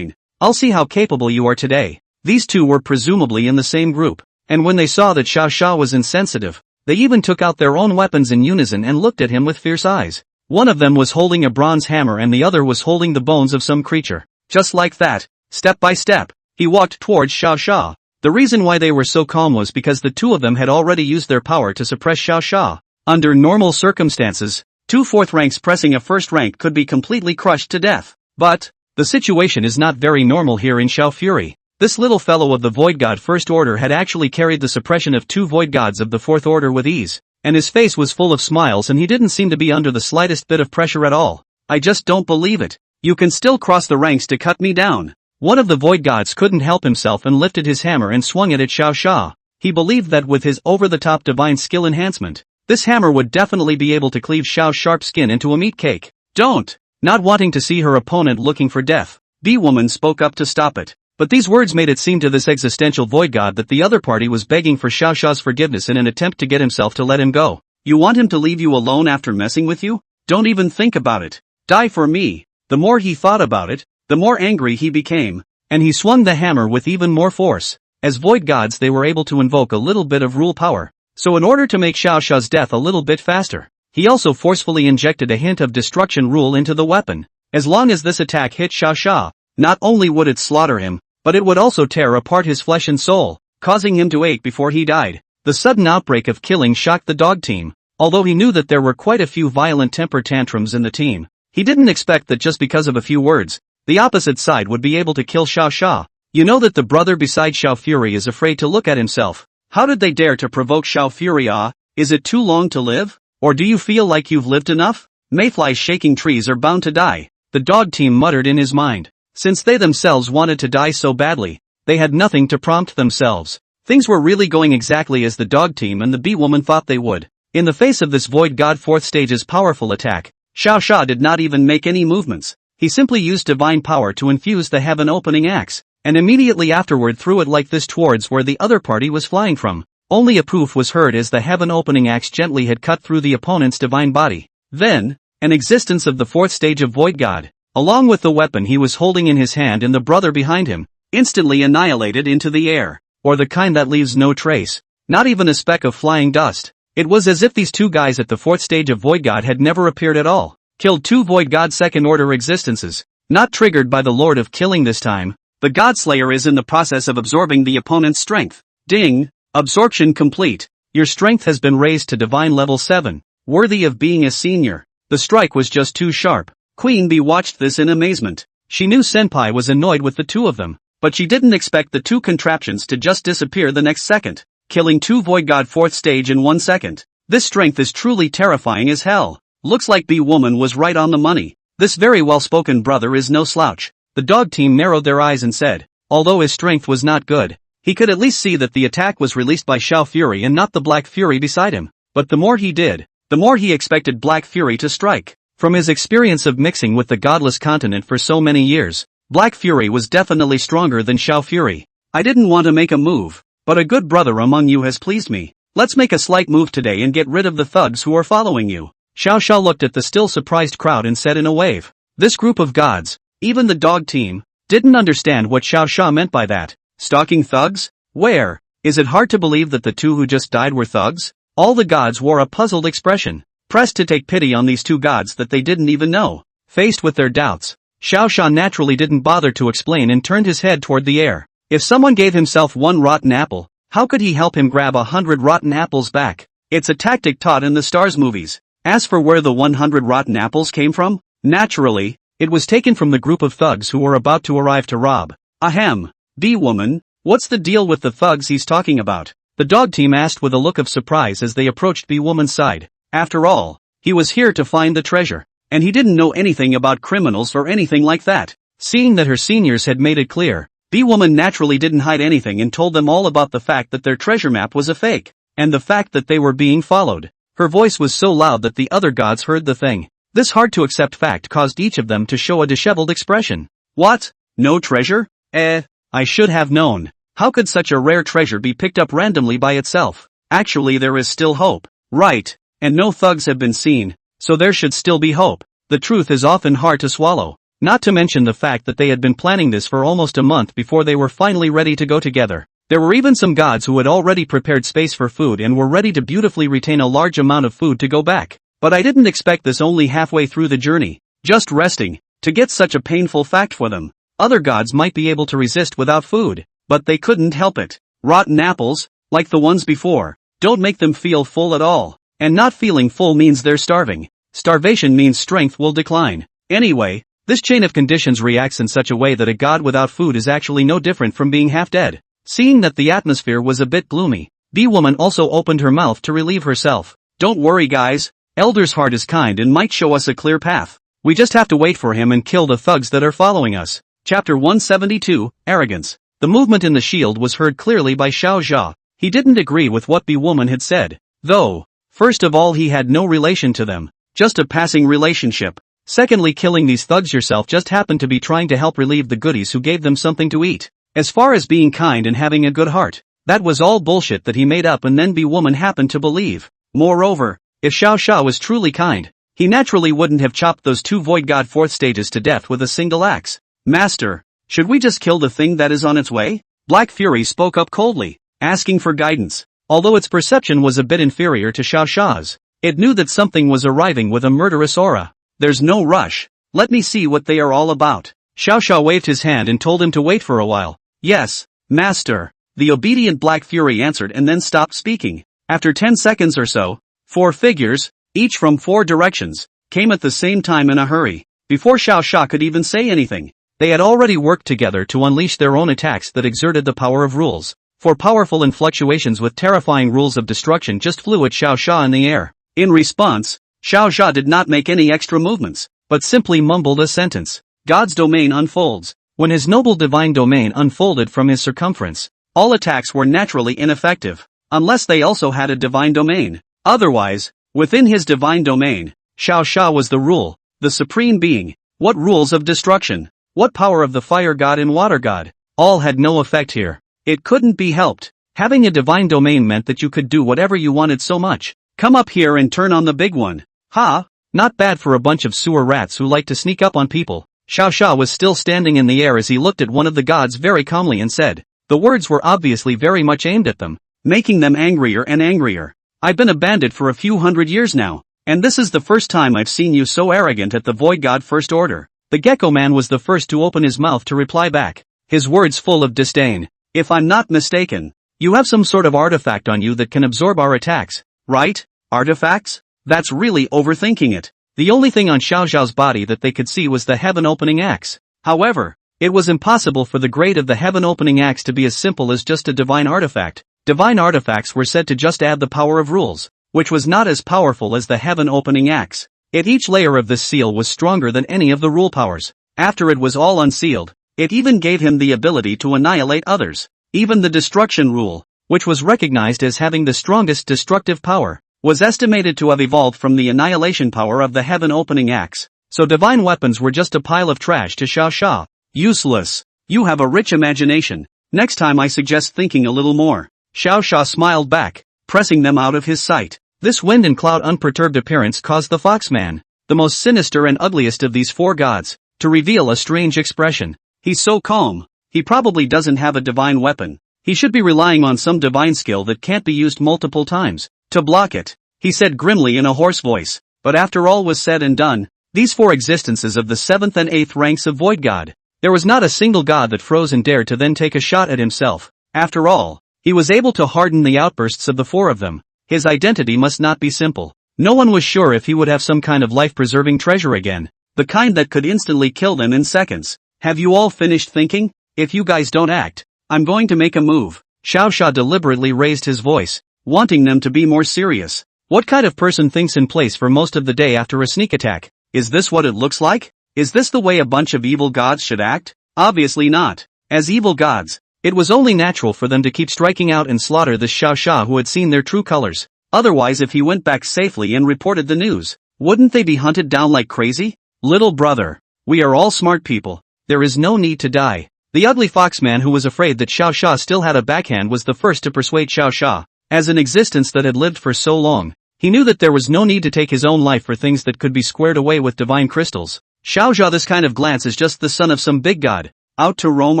S1: I'll see how capable you are today. These two were presumably in the same group, and when they saw that Xiao Sha was insensitive, they even took out their own weapons in unison and looked at him with fierce eyes. One of them was holding a bronze hammer and the other was holding the bones of some creature. Just like that, step by step, he walked towards Xiao Sha. The reason why they were so calm was because the two of them had already used their power to suppress Xiao Sha. Under normal circumstances, two fourth ranks pressing a first rank could be completely crushed to death. But the situation is not very normal here in Xiao Fury. This little fellow of the Void God First Order had actually carried the suppression of two Void Gods of the Fourth Order with ease, and his face was full of smiles and he didn't seem to be under the slightest bit of pressure at all. I just don't believe it. You can still cross the ranks to cut me down. One of the Void Gods couldn't help himself and lifted his hammer and swung it at Xiao Sha. He believed that with his over-the-top divine skill enhancement, this hammer would definitely be able to cleave Xiao's sharp skin into a meat cake. Don't! Not wanting to see her opponent looking for death, Bee-Woman spoke up to stop it. But these words made it seem to this existential void god that the other party was begging for Xiao Sha's forgiveness in an attempt to get himself to let him go. You want him to leave you alone after messing with you? Don't even think about it. Die for me. The more he thought about it, the more angry he became, and he swung the hammer with even more force. As void gods they were able to invoke a little bit of rule power. So in order to make Xiao Sha's death a little bit faster, he also forcefully injected a hint of destruction rule into the weapon. As long as this attack hit Xiao Sha, not only would it slaughter him, but it would also tear apart his flesh and soul, causing him to ache before he died. The sudden outbreak of killing shocked the dog team. Although he knew that there were quite a few violent temper tantrums in the team, he didn't expect that just because of a few words, the opposite side would be able to kill Xiao Sha. You know that the brother beside Xiao Fury is afraid to look at himself. How did they dare to provoke Xiao Fury? Is it too long to live? Or do you feel like you've lived enough? Mayflies shaking trees are bound to die, the dog team muttered in his mind. Since they themselves wanted to die so badly, they had nothing to prompt themselves. Things were really going exactly as the dog team and the bee-woman thought they would. In the face of this void god fourth stage's powerful attack, Xiao Sha did not even make any movements. He simply used divine power to infuse the heaven opening axe, and immediately afterward threw it like this towards where the other party was flying from. Only a poof was heard as the heaven opening axe gently had cut through the opponent's divine body. Then, an existence of the fourth stage of void god, along with the weapon he was holding in his hand and the brother behind him, instantly annihilated into the air, or the kind that leaves no trace, not even a speck of flying dust. It was as if these two guys at the fourth stage of void god had never appeared at all. Killed two void god second order existences, not triggered by the Lord of Killing this time. The Godslayer is in the process of absorbing the opponent's strength. Ding! Absorption complete. Your strength has been raised to divine level 7, worthy of being a senior. The strike was just too sharp. Queen Bee watched this in amazement. She knew Senpai was annoyed with the two of them, but she didn't expect the two contraptions to just disappear the next second, killing two Void God 4th stage in 1 second. This strength is truly terrifying as hell. Looks like Bee-Woman was right on the money. This very well-spoken brother is no slouch. The dog team narrowed their eyes and said, although his strength was not good, he could at least see that the attack was released by Xiao Fury and not the Black Fury beside him. But the more he did, the more he expected Black Fury to strike. From his experience of mixing with the godless continent for so many years, Black Fury was definitely stronger than Xiao Fury. I didn't want to make a move, but a good brother among you has pleased me. Let's make a slight move today and get rid of the thugs who are following you. Xiao Sha looked at the still surprised crowd and said in a wave. This group of gods, even the dog team, didn't understand what Xiao Sha meant by that. Stalking thugs? Where? Is it hard to believe that the two who just died were thugs? All the gods wore a puzzled expression, pressed to take pity on these two gods that they didn't even know. Faced with their doubts, Xiao Xia naturally didn't bother to explain and turned his head toward the air. If someone gave himself one rotten apple, how could he help him grab 100 rotten apples back? It's a tactic taught in the Stars movies. As for where the 100 rotten apples came from, naturally, it was taken from the group of thugs who were about to arrive to rob. Ahem. B-woman, what's the deal with the thugs he's talking about? The dog team asked with a look of surprise as they approached B-woman's side. After all, he was here to find the treasure, and he didn't know anything about criminals or anything like that. Seeing that her seniors had made it clear, B-woman naturally didn't hide anything and told them all about the fact that their treasure map was a fake, and the fact that they were being followed. Her voice was so loud that the other gods heard the thing. This hard-to-accept fact caused each of them to show a disheveled expression. What? No treasure? I should have known. How could such a rare treasure be picked up randomly by itself? Actually, there is still hope. Right. And no thugs have been seen, so there should still be hope. The truth is often hard to swallow. Not to mention the fact that they had been planning this for almost a month before they were finally ready to go together. There were even some gods who had already prepared space for food and were ready to beautifully retain a large amount of food to go back. But I didn't expect this only halfway through the journey, just resting, to get such a painful fact for them. Other gods might be able to resist without food, but they couldn't help it. Rotten apples, like the ones before, don't make them feel full at all. And not feeling full means they're starving. Starvation means strength will decline. Anyway, this chain of conditions reacts in such a way that a god without food is actually no different from being half dead. Seeing that the atmosphere was a bit gloomy, B-woman also opened her mouth to relieve herself. Don't worry guys, Elder's heart is kind and might show us a clear path. We just have to wait for him and kill the thugs that are following us. Chapter 172, Arrogance. The movement in the shield was heard clearly by Xiao Xia. He didn't agree with what B-woman had said, though. First of all, he had no relation to them, just a passing relationship. Secondly, killing these thugs yourself just happened to be trying to help relieve the goodies who gave them something to eat. As far as being kind and having a good heart, that was all bullshit that he made up and then B-woman happened to believe. Moreover, if Xiao Xia was truly kind, he naturally wouldn't have chopped those two void god fourth stages to death with a single axe. Master, should we just kill the thing that is on its way? Black Fury spoke up coldly, asking for guidance. Although its perception was a bit inferior to Xiao Xia's, it knew that something was arriving with a murderous aura. There's no rush. Let me see what they are all about. Xiao Xia waved his hand and told him to wait for a while. Yes, Master. The obedient Black Fury answered and then stopped speaking. After 10 seconds or so, 4 figures, each from 4 directions, came at the same time in a hurry. Before Xiao Xia could even say anything, they had already worked together to unleash their own attacks that exerted the power of rules. 4 powerful and fluctuations with terrifying rules of destruction just flew at Xiao Xia in the air. In response, Xiao Xia did not make any extra movements, but simply mumbled a sentence. God's domain unfolds. When his noble divine domain unfolded from his circumference, all attacks were naturally ineffective, unless they also had a divine domain. Otherwise, within his divine domain, Xiao Xia was the rule, the supreme being. What rules of destruction? What power of the fire god and water god? All had no effect here. It couldn't be helped. Having a divine domain meant that you could do whatever you wanted so much. Come up here and turn on the big one. Ha! Not bad for a bunch of sewer rats who like to sneak up on people. Xiao Xia was still standing in the air as he looked at one of the gods very calmly and said. The words were obviously very much aimed at them, making them angrier and angrier. I've been a bandit for a few hundred years now, and this is the first time I've seen you so arrogant at the Void God First Order. The Gecko Man was the first to open his mouth to reply back, his words full of disdain. If I'm not mistaken, you have some sort of artifact on you that can absorb our attacks, right? Artifacts? That's really overthinking it. The only thing on Xiao Xiao's body that they could see was the heaven-opening axe. However, it was impossible for the grade of the heaven-opening axe to be as simple as just a divine artifact. Divine artifacts were said to just add the power of rules, which was not as powerful as the heaven-opening axe. Yet each layer of this seal was stronger than any of the rule powers. After it was all unsealed, it even gave him the ability to annihilate others. Even the destruction rule, which was recognized as having the strongest destructive power, was estimated to have evolved from the annihilation power of the heaven-opening axe. So divine weapons were just a pile of trash to Xiao Xia. Useless. You have a rich imagination. Next time I suggest thinking a little more. Xiao Xia smiled back, pressing them out of his sight. This wind and cloud unperturbed appearance caused the Foxman, the most sinister and ugliest of these 4 gods, to reveal a strange expression. He's so calm. He probably doesn't have a divine weapon. He should be relying on some divine skill that can't be used multiple times to block it, he said grimly in a hoarse voice. But after all was said and done, These four existences of the 7th and 8th ranks of Void God. There was not a single god that froze and dared to then take a shot at himself. After all, he was able to harden the outbursts of the four of them. His identity must not be simple. No one was sure if he would have some kind of life-preserving treasure again. The kind that could instantly kill them in seconds. Have you all finished thinking? If you guys don't act, I'm going to make a move. Xiao Xia deliberately raised his voice, wanting them to be more serious. What kind of person thinks in place for most of the day after a sneak attack? Is this what it looks like? Is this the way a bunch of evil gods should act? Obviously not. As evil gods, it was only natural for them to keep striking out and slaughter this Xiao Xia who had seen their true colors. Otherwise, if he went back safely and reported the news, wouldn't they be hunted down like crazy? Little brother, we are all smart people. There is no need to die. The ugly foxman who was afraid that Xiao Xia still had a backhand was the first to persuade Xiao Xia. As an existence that had lived for so long, he knew that there was no need to take his own life for things that could be squared away with divine crystals. Xiao Xia, this kind of glance is just the son of some big god, out to roam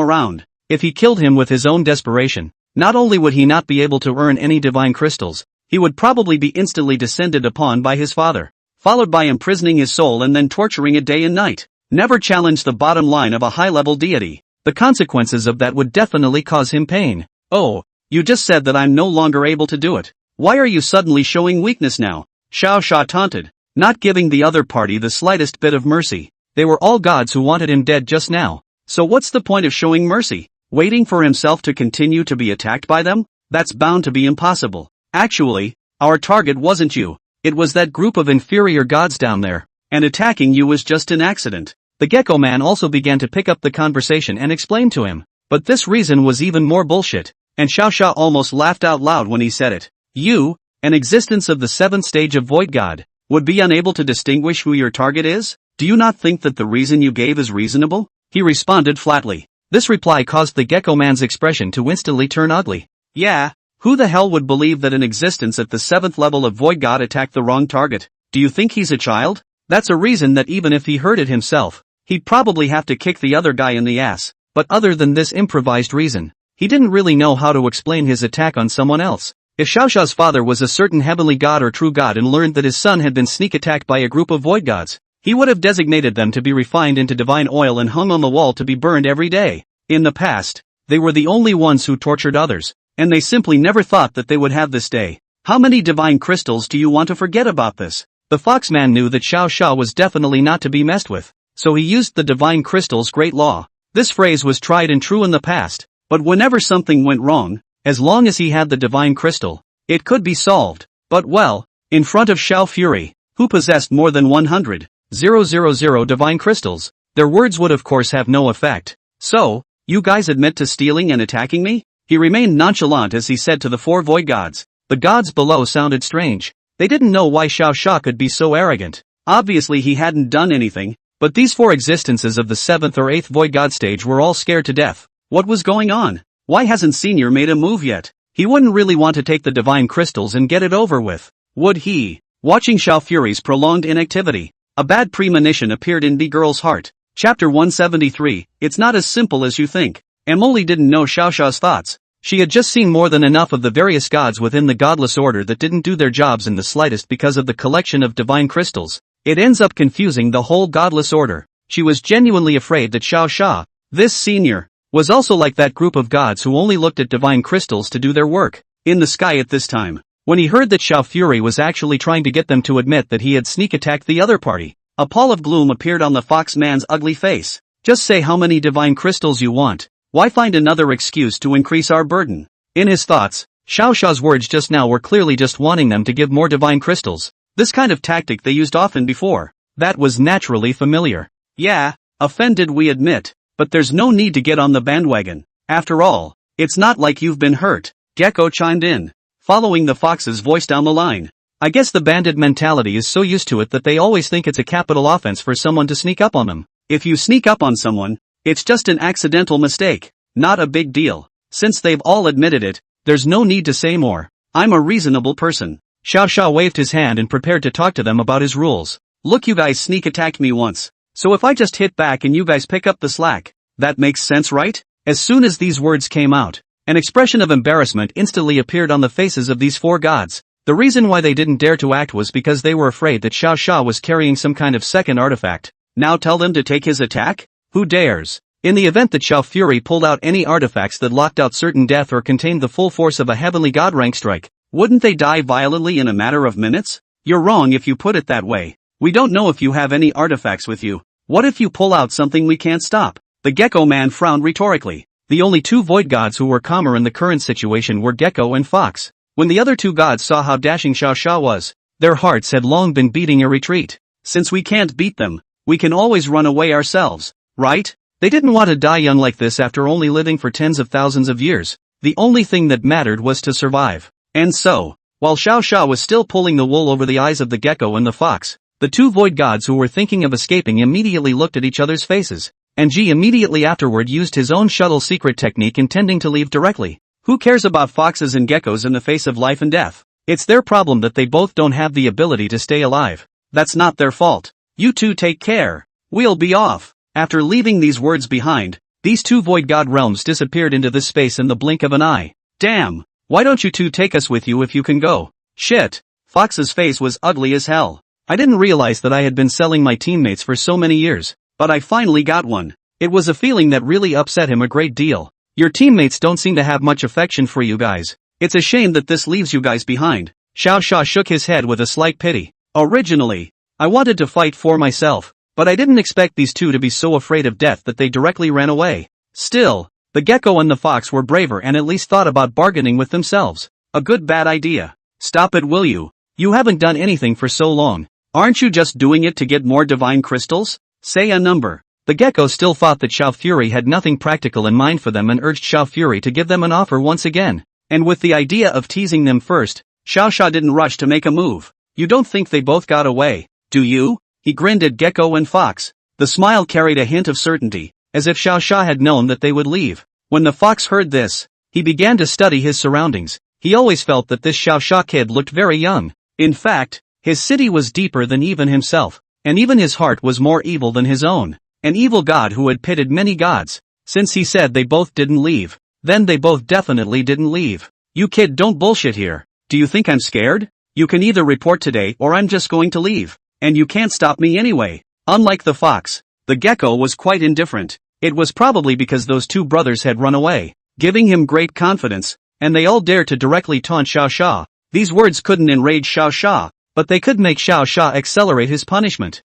S1: around. If he killed him with his own desperation, not only would he not be able to earn any divine crystals, he would probably be instantly descended upon by his father, followed by imprisoning his soul and then torturing it day and night. Never challenge the bottom line of a high-level deity. The consequences of that would definitely cause him pain. Oh, you just said that I'm no longer able to do it. Why are you suddenly showing weakness now? Xiao Xia taunted, not giving the other party the slightest bit of mercy. They were all gods who wanted him dead just now. So what's the point of showing mercy? Waiting for himself to continue to be attacked by them? That's bound to be impossible. Actually, our target wasn't you. It was that group of inferior gods down there. And attacking you was just an accident. The Gecko Man also began to pick up the conversation and explain to him. But this reason was even more bullshit, and Xiao Xia almost laughed out loud when he said it. You, an existence of the 7th stage of Void God, would be unable to distinguish who your target is? Do you not think that the reason you gave is reasonable? He responded flatly. This reply caused the Gecko Man's expression to instantly turn ugly. Yeah, who the hell would believe that an existence at the 7th level of Void God attacked the wrong target? Do you think he's a child? That's a reason that even if he heard it himself, he'd probably have to kick the other guy in the ass. But other than this improvised reason, he didn't really know how to explain his attack on someone else. If Xiao Xia's father was a certain heavenly god or true god and learned that his son had been sneak attacked by a group of void gods, he would have designated them to be refined into divine oil and hung on the wall to be burned every day. In the past, they were the only ones who tortured others, and they simply never thought that they would have this day. How many divine crystals do you want to forget about this? The Foxman knew that Xiao Xia was definitely not to be messed with, so he used the divine crystal's great law. This phrase was tried and true in the past, but whenever something went wrong, as long as he had the divine crystal, it could be solved. But well, in front of Xiao Fury, who possessed more than 100,000 divine crystals, their words would of course have no effect. So, you guys admit to stealing and attacking me? He remained nonchalant as he said to the four void gods. The gods below sounded strange. They didn't know why Xiao Xia could be so arrogant. Obviously he hadn't done anything, but these four existences of the 7th or 8th void god stage were all scared to death. What was going on? Why hasn't Senior made a move yet? He wouldn't really want to take the divine crystals and get it over with, would he? Watching Xiao Fury's prolonged inactivity, a bad premonition appeared in the girl's heart. Chapter 173, it's not as simple as you think. Emily didn't know Xiao Xia's thoughts. She had just seen more than enough of the various gods within the godless order that didn't do their jobs in the slightest because of the collection of divine crystals. It ends up confusing the whole godless order. She was genuinely afraid that Xiao Xia, this senior, was also like that group of gods who only looked at divine crystals to do their work. In the sky at this time, when he heard that Xiao Fury was actually trying to get them to admit that he had sneak attacked the other party, a pall of gloom appeared on the Foxman's ugly face. Just say how many divine crystals you want. Why find another excuse to increase our burden? In his thoughts, Xiao Xia's words just now were clearly just wanting them to give more divine crystals. This kind of tactic they used often before. That was naturally familiar. Yeah, offended we admit, but there's no need to get on the bandwagon. After all, it's not like you've been hurt. Gecko chimed in, following the fox's voice down the line. I guess the bandit mentality is so used to it that they always think it's a capital offense for someone to sneak up on them. If you sneak up on someone, it's just an accidental mistake, not a big deal. Since they've all admitted it, there's no need to say more. I'm a reasonable person. Xiao Xia waved his hand and prepared to talk to them about his rules. Look, you guys sneak attacked me once. So if I just hit back and you guys pick up the slack, that makes sense, right? As soon as these words came out, an expression of embarrassment instantly appeared on the faces of these four gods. The reason why they didn't dare to act was because they were afraid that Xiao Xia was carrying some kind of second artifact. Now tell them to take his attack? Who dares? In the event that Xiao Fury pulled out any artifacts that locked out certain death or contained the full force of a heavenly god rank strike, wouldn't they die violently in a matter of minutes? You're wrong if you put it that way. We don't know if you have any artifacts with you. What if you pull out something we can't stop? The Gecko Man frowned rhetorically. The only two void gods who were calmer in the current situation were Gecko and Fox. When the other two gods saw how dashing Xiao Xia was, their hearts had long been beating a retreat. Since we can't beat them, we can always run away ourselves, right? They didn't want to die young like this after only living for tens of thousands of years. The only thing that mattered was to survive. And so, while Xiao Xia was still pulling the wool over the eyes of the Gecko and the Fox, the two void gods who were thinking of escaping immediately looked at each other's faces, and Ji immediately afterward used his own shuttle secret technique intending to leave directly. Who cares about foxes and geckos in the face of life and death? It's their problem that they both don't have the ability to stay alive. That's not their fault. You two take care. We'll be off. After leaving these words behind, these two void god realms disappeared into this space in the blink of an eye. Damn! Why don't you two take us with you if you can go? Shit! Fox's face was ugly as hell. I didn't realize that I had been selling my teammates for so many years, but I finally got one. It was a feeling that really upset him a great deal. Your teammates don't seem to have much affection for you guys. It's a shame that this leaves you guys behind. Xiao Xia shook his head with a slight pity. Originally, I wanted to fight for myself, but I didn't expect these two to be so afraid of death that they directly ran away. Still, the Gecko and the Fox were braver and at least thought about bargaining with themselves. A good bad idea. Stop it, will you? You haven't done anything for so long. Aren't you just doing it to get more divine crystals? Say a number. The Gecko still thought that Xiao Fury had nothing practical in mind for them and urged Xiao Fury to give them an offer once again. And with the idea of teasing them first, Xiao Xia didn't rush to make a move. You don't think they both got away, do you? He grinned at Gecko and Fox. The smile carried a hint of certainty, as if Xiao Xia had known that they would leave. When the Fox heard this, he began to study his surroundings. He always felt that this Xiao Xia kid looked very young. In fact, his city was deeper than even himself, and even his heart was more evil than his own. An evil god who had pitted many gods. Since he said they both didn't leave, then they both definitely didn't leave. You kid, don't bullshit here. Do you think I'm scared? You can either report today or I'm just going to leave. And you can't stop me anyway. Unlike the Fox, the Gecko was quite indifferent. It was probably because those two brothers had run away, giving him great confidence, and they all dared to directly taunt Xiao Xia. These words couldn't enrage Xiao Xia, but they could make Xiao Xia accelerate his punishment.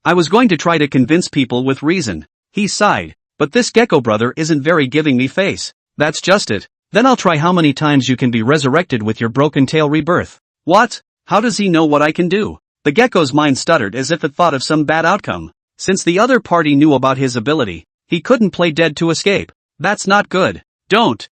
S1: I was going to try to convince people with reason. He sighed, but this Gecko brother isn't very giving me face. That's just it. Then I'll try how many times you can be resurrected with your broken tail rebirth. What? How does he know what I can do? The Gecko's mind stuttered as if it thought of some bad outcome. Since the other party knew about his ability, he couldn't play dead to escape. That's not good. Don't.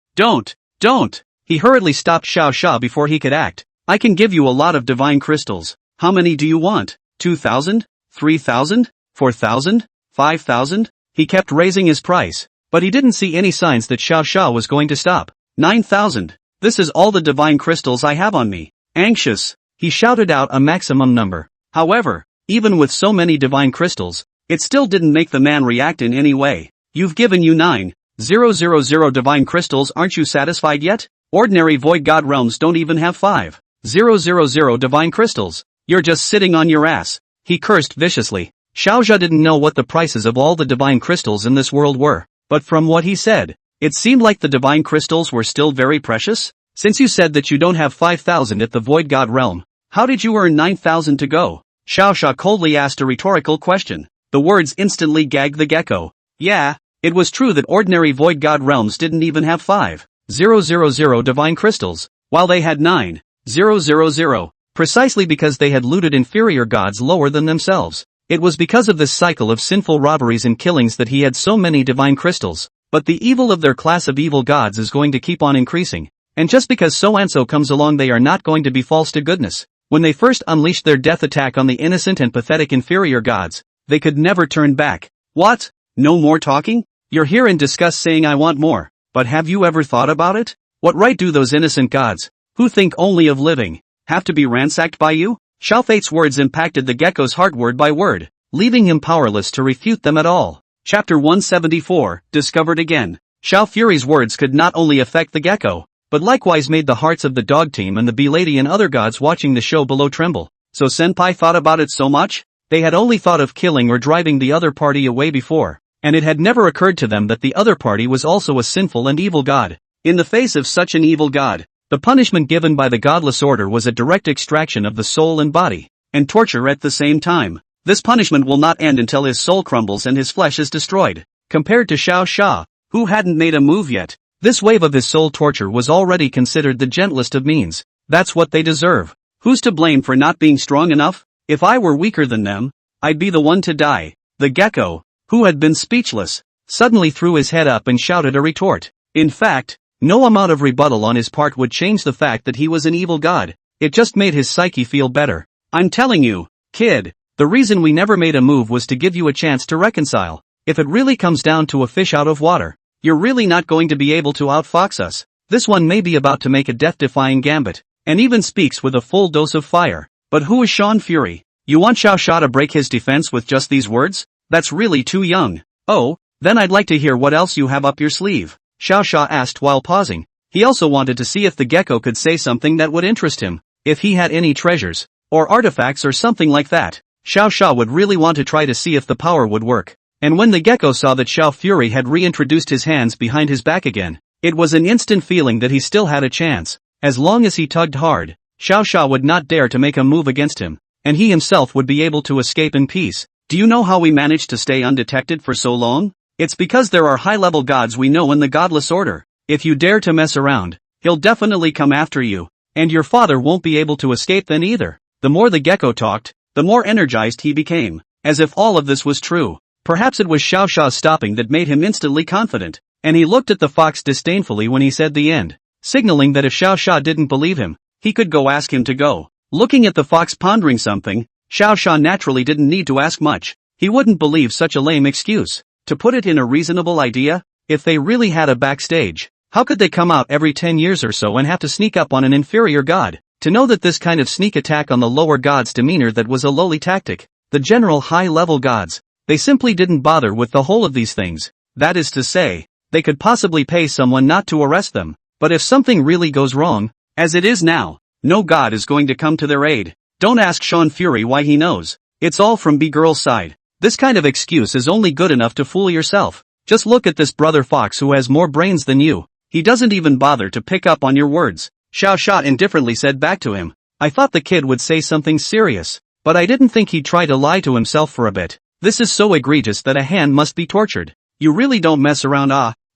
S1: He hurriedly stopped Xiao Xia before he could act. I can give you a lot of divine crystals. How many do you want? 2,000? 3,000? 4,000? 5,000? He kept raising his price, but he didn't see any signs that Xiao Xia was going to stop. 9,000. This is all the divine crystals I have on me. Anxious, he shouted out a maximum number. However, even with so many divine crystals, it still didn't make the man react in any way. You've given you 9,000 divine crystals, aren't you satisfied yet? Ordinary void god realms don't even have 5,000 divine crystals. You're just sitting on your ass. He cursed viciously. Xiao Xia didn't know what the prices of all the divine crystals in this world were, but from what he said, it seemed like the divine crystals were still very precious. Since you said that you don't have 5,000 at the void god realm, how did you earn 9,000 to go? Xiao Xia coldly asked a rhetorical question. The words instantly gagged the Gecko. Yeah, it was true that ordinary void god realms didn't even have 5,000 divine crystals, while they had 9,000. Precisely because they had looted inferior gods lower than themselves. It was because of this cycle of sinful robberies and killings that he had so many divine crystals. But the evil of their class of evil gods is going to keep on increasing. And just because so-and-so comes along, they are not going to be false to goodness. When they first unleashed their death attack on the innocent and pathetic inferior gods, they could never turn back. What? No more talking? You're here in disgust saying I want more. But have you ever thought about it? What right do those innocent gods, who think only of living, have to be ransacked by you? Xiao Feit's words impacted the Gecko's heart word by word, leaving him powerless to refute them at all. Chapter 174, Discovered Again. Xiao Fury's words could not only affect the Gecko, but likewise made the hearts of the dog team and the bee lady and other gods watching the show below tremble. So Senpai thought about it so much? They had only thought of killing or driving the other party away before, and it had never occurred to them that the other party was also a sinful and evil god. In the face of such an evil god, the punishment given by the godless order was a direct extraction of the soul and body, and torture at the same time. This punishment will not end until his soul crumbles and his flesh is destroyed. Compared to Xiao Xia, who hadn't made a move yet, this wave of his soul torture was already considered the gentlest of means. That's what they deserve. Who's to blame for not being strong enough? If I were weaker than them, I'd be the one to die. The gecko, who had been speechless, suddenly threw his head up and shouted a retort. In fact, no amount of rebuttal on his part would change the fact that he was an evil god. It just made his psyche feel better. I'm telling you, kid, the reason we never made a move was to give you a chance to reconcile. If it really comes down to a fish out of water, you're really not going to be able to outfox us. This one may be about to make a death-defying gambit, and even speaks with a full dose of fire. But who is Sean Fury? You want Xiao Xia to break his defense with just these words? That's really too young. Oh, then I'd like to hear what else you have up your sleeve, Xiao Xia asked while pausing. He also wanted to see if the gecko could say something that would interest him, if he had any treasures, or artifacts or something like that. Xiao Xia would really want to try to see if the power would work. And when the gecko saw that Xiao Fury had reintroduced his hands behind his back again, it was an instant feeling that he still had a chance. As long as he tugged hard, Xiao Xia would not dare to make a move against him, and he himself would be able to escape in peace. Do you know how we managed to stay undetected for so long? It's because there are high-level gods we know in the godless order. If you dare to mess around, he'll definitely come after you, and your father won't be able to escape then either. The more the gecko talked, the more energized he became, as if all of this was true. Perhaps it was Xiao Xia's stopping that made him instantly confident, and he looked at the fox disdainfully when he said the end, signaling that if Xiao Xia didn't believe him, he could go ask him to go. Looking at the fox pondering something, Xiao Xia naturally didn't need to ask much. He wouldn't believe such a lame excuse. To put it in a reasonable idea, if they really had a backstage, how could they come out every 10 years or so and have to sneak up on an inferior god? To know that this kind of sneak attack on the lower god's demeanor that was a lowly tactic, the general high-level gods, they simply didn't bother with the whole of these things. That is to say, they could possibly pay someone not to arrest them, but if something really goes wrong, as it is now, no god is going to come to their aid. Don't ask Sean Fury why he knows. It's all from B-Girl's side. This kind of excuse is only good enough to fool yourself. Just look at this brother fox who has more brains than you. He doesn't even bother to pick up on your words. Xiao Xia indifferently said back to him. I thought the kid would say something serious, but I didn't think he'd try to lie to himself for a bit. This is so egregious that a hand must be tortured. You really don't mess around.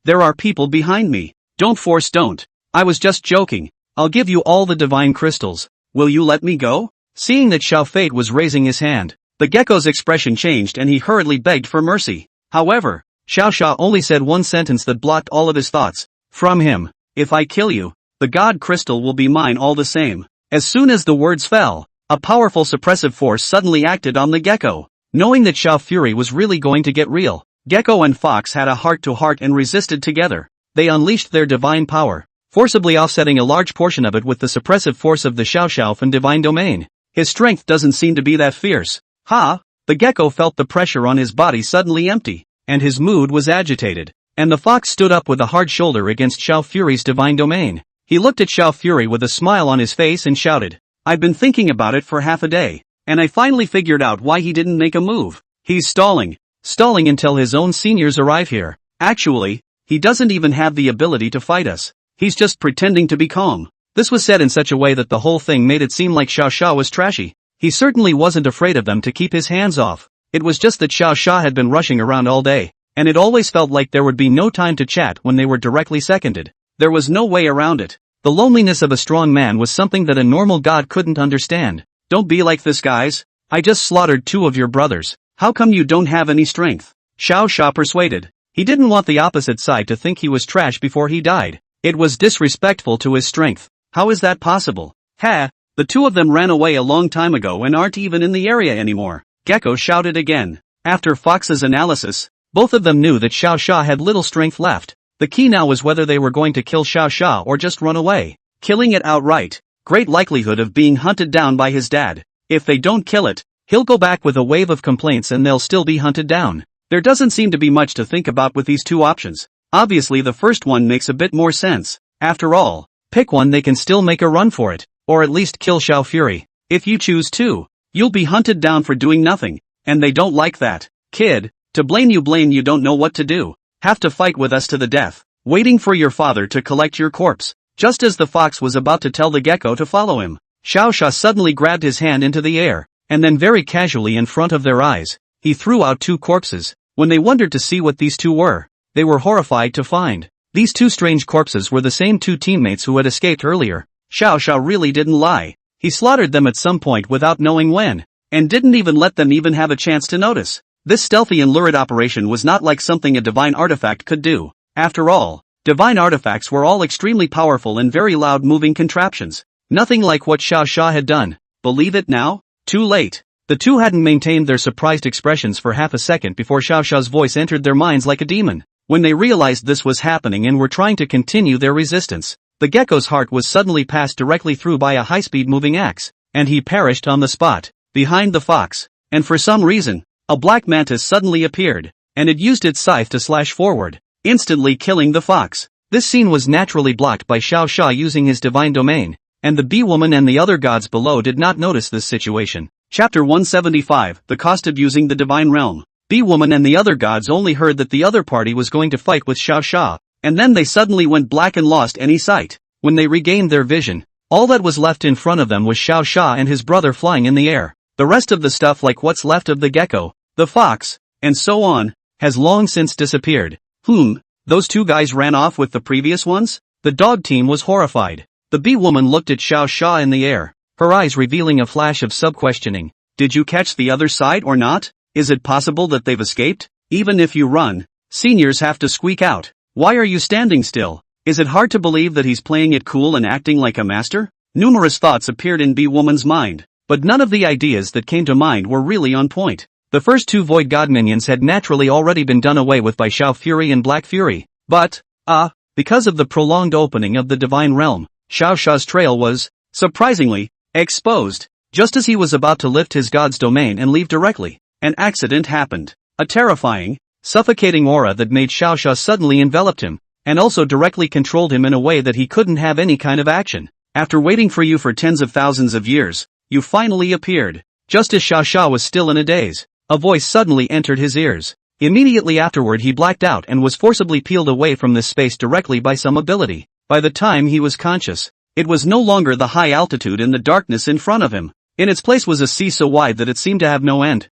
S1: There are people behind me. Don't. I was just joking. I'll give you all the divine crystals. Will you let me go? Seeing that Xiao Fate was raising his hand, the gecko's expression changed and he hurriedly begged for mercy. However, Xiao Xia only said one sentence that blocked all of his thoughts from him. If I kill you, the god crystal will be mine all the same. As soon as the words fell, a powerful suppressive force suddenly acted on the gecko. Knowing that Xiao Fury was really going to get real, gecko and fox had a heart-to-heart and resisted together. They unleashed their divine power, forcibly offsetting a large portion of it with the suppressive force of the Xiaoxiaofan divine domain. His strength doesn't seem to be that fierce. The gecko felt the pressure on his body suddenly empty, and his mood was agitated, and the fox stood up with a hard shoulder against Xiao Fury's divine domain. He looked at Xiao Fury with a smile on his face and shouted, I've been thinking about it for half a day, and I finally figured out why he didn't make a move. He's stalling until his own seniors arrive here. Actually, he doesn't even have the ability to fight us. He's just pretending to be calm. This was said in such a way that the whole thing made it seem like Xiao Xia was trashy. He certainly wasn't afraid of them to keep his hands off. It was just that Xiao Xia had been rushing around all day, and it always felt like there would be no time to chat when they were directly seconded. There was no way around it. The loneliness of a strong man was something that a normal god couldn't understand. Don't be like this, guys. I just slaughtered 2 of your brothers. How come you don't have any strength? Xiao Xia persuaded. He didn't want the opposite side to think he was trash before he died. It was disrespectful to his strength. How is that possible? The 2 of them ran away a long time ago and aren't even in the area anymore. Gecko shouted again. After Fox's analysis, both of them knew that Xiao Xia had little strength left. The key now was whether they were going to kill Xiao Xia or just run away. Killing it outright, great likelihood of being hunted down by his dad. If they don't kill it, he'll go back with a wave of complaints and they'll still be hunted down. There doesn't seem to be much to think about with these 2 options. Obviously the first one makes a bit more sense. After all, Pick one, they can still make a run for it, or at least kill Xiao Fury. If you choose to, you'll be hunted down for doing nothing, and they don't like that. Kid, to blame you don't know what to do. Have to fight with us to the death, waiting for your father to collect your corpse. Just as the fox was about to tell the gecko to follow him, Xiao Xia suddenly grabbed his hand into the air, and then very casually in front of their eyes, he threw out 2 corpses. When they wondered to see what these 2 were, they were horrified to find these 2 strange corpses were the same 2 teammates who had escaped earlier. Xiao Xia really didn't lie. He slaughtered them at some point without knowing when, and didn't even let them even have a chance to notice. This stealthy and lurid operation was not like something a divine artifact could do. After all, divine artifacts were all extremely powerful and very loud moving contraptions. Nothing like what Xiao Xia had done. Believe it now? Too late. The 2 hadn't maintained their surprised expressions for half a second before Xiao Xia's voice entered their minds like a demon. When they realized this was happening and were trying to continue their resistance, the gecko's heart was suddenly passed directly through by a high-speed moving axe, and he perished on the spot, behind the fox. And for some reason, a black mantis suddenly appeared, and it used its scythe to slash forward, instantly killing the fox. This scene was naturally blocked by Xiao Xia using his divine domain, and the bee woman and the other gods below did not notice this situation. Chapter 175, The Cost of Using the Divine Realm. Bee woman and the other gods only heard that the other party was going to fight with Xiao Xia, and then they suddenly went black and lost any sight. When they regained their vision, all that was left in front of them was Xiao Xia and his brother flying in the air. The rest of the stuff, like what's left of the gecko, the fox, and so on, has long since disappeared. Those 2 guys ran off with the previous ones? The dog team was horrified. The bee woman looked at Xiao Xia in the air, her eyes revealing a flash of sub-questioning. Did you catch the other side or not? Is it possible that they've escaped? Even if you run, seniors have to squeak out. Why are you standing still? Is it hard to believe that he's playing it cool and acting like a master? Numerous thoughts appeared in Bee Woman's mind, but none of the ideas that came to mind were really on point. The first 2 Void God minions had naturally already been done away with by Xiao Fury and Black Fury, but, because of the prolonged opening of the Divine Realm, Xiao Xia's trail was, surprisingly, exposed. Just as he was about to lift his god's domain and leave directly, an accident happened. A terrifying, suffocating aura that made Xiao Xia suddenly enveloped him, and also directly controlled him in a way that he couldn't have any kind of action. After waiting for you for tens of thousands of years, you finally appeared. Just as Xiao Xia was still in a daze, a voice suddenly entered his ears. Immediately afterward he blacked out and was forcibly peeled away from this space directly by some ability. By the time he was conscious, it was no longer the high altitude and the darkness in front of him. In its place was a sea so wide that it seemed to have no end.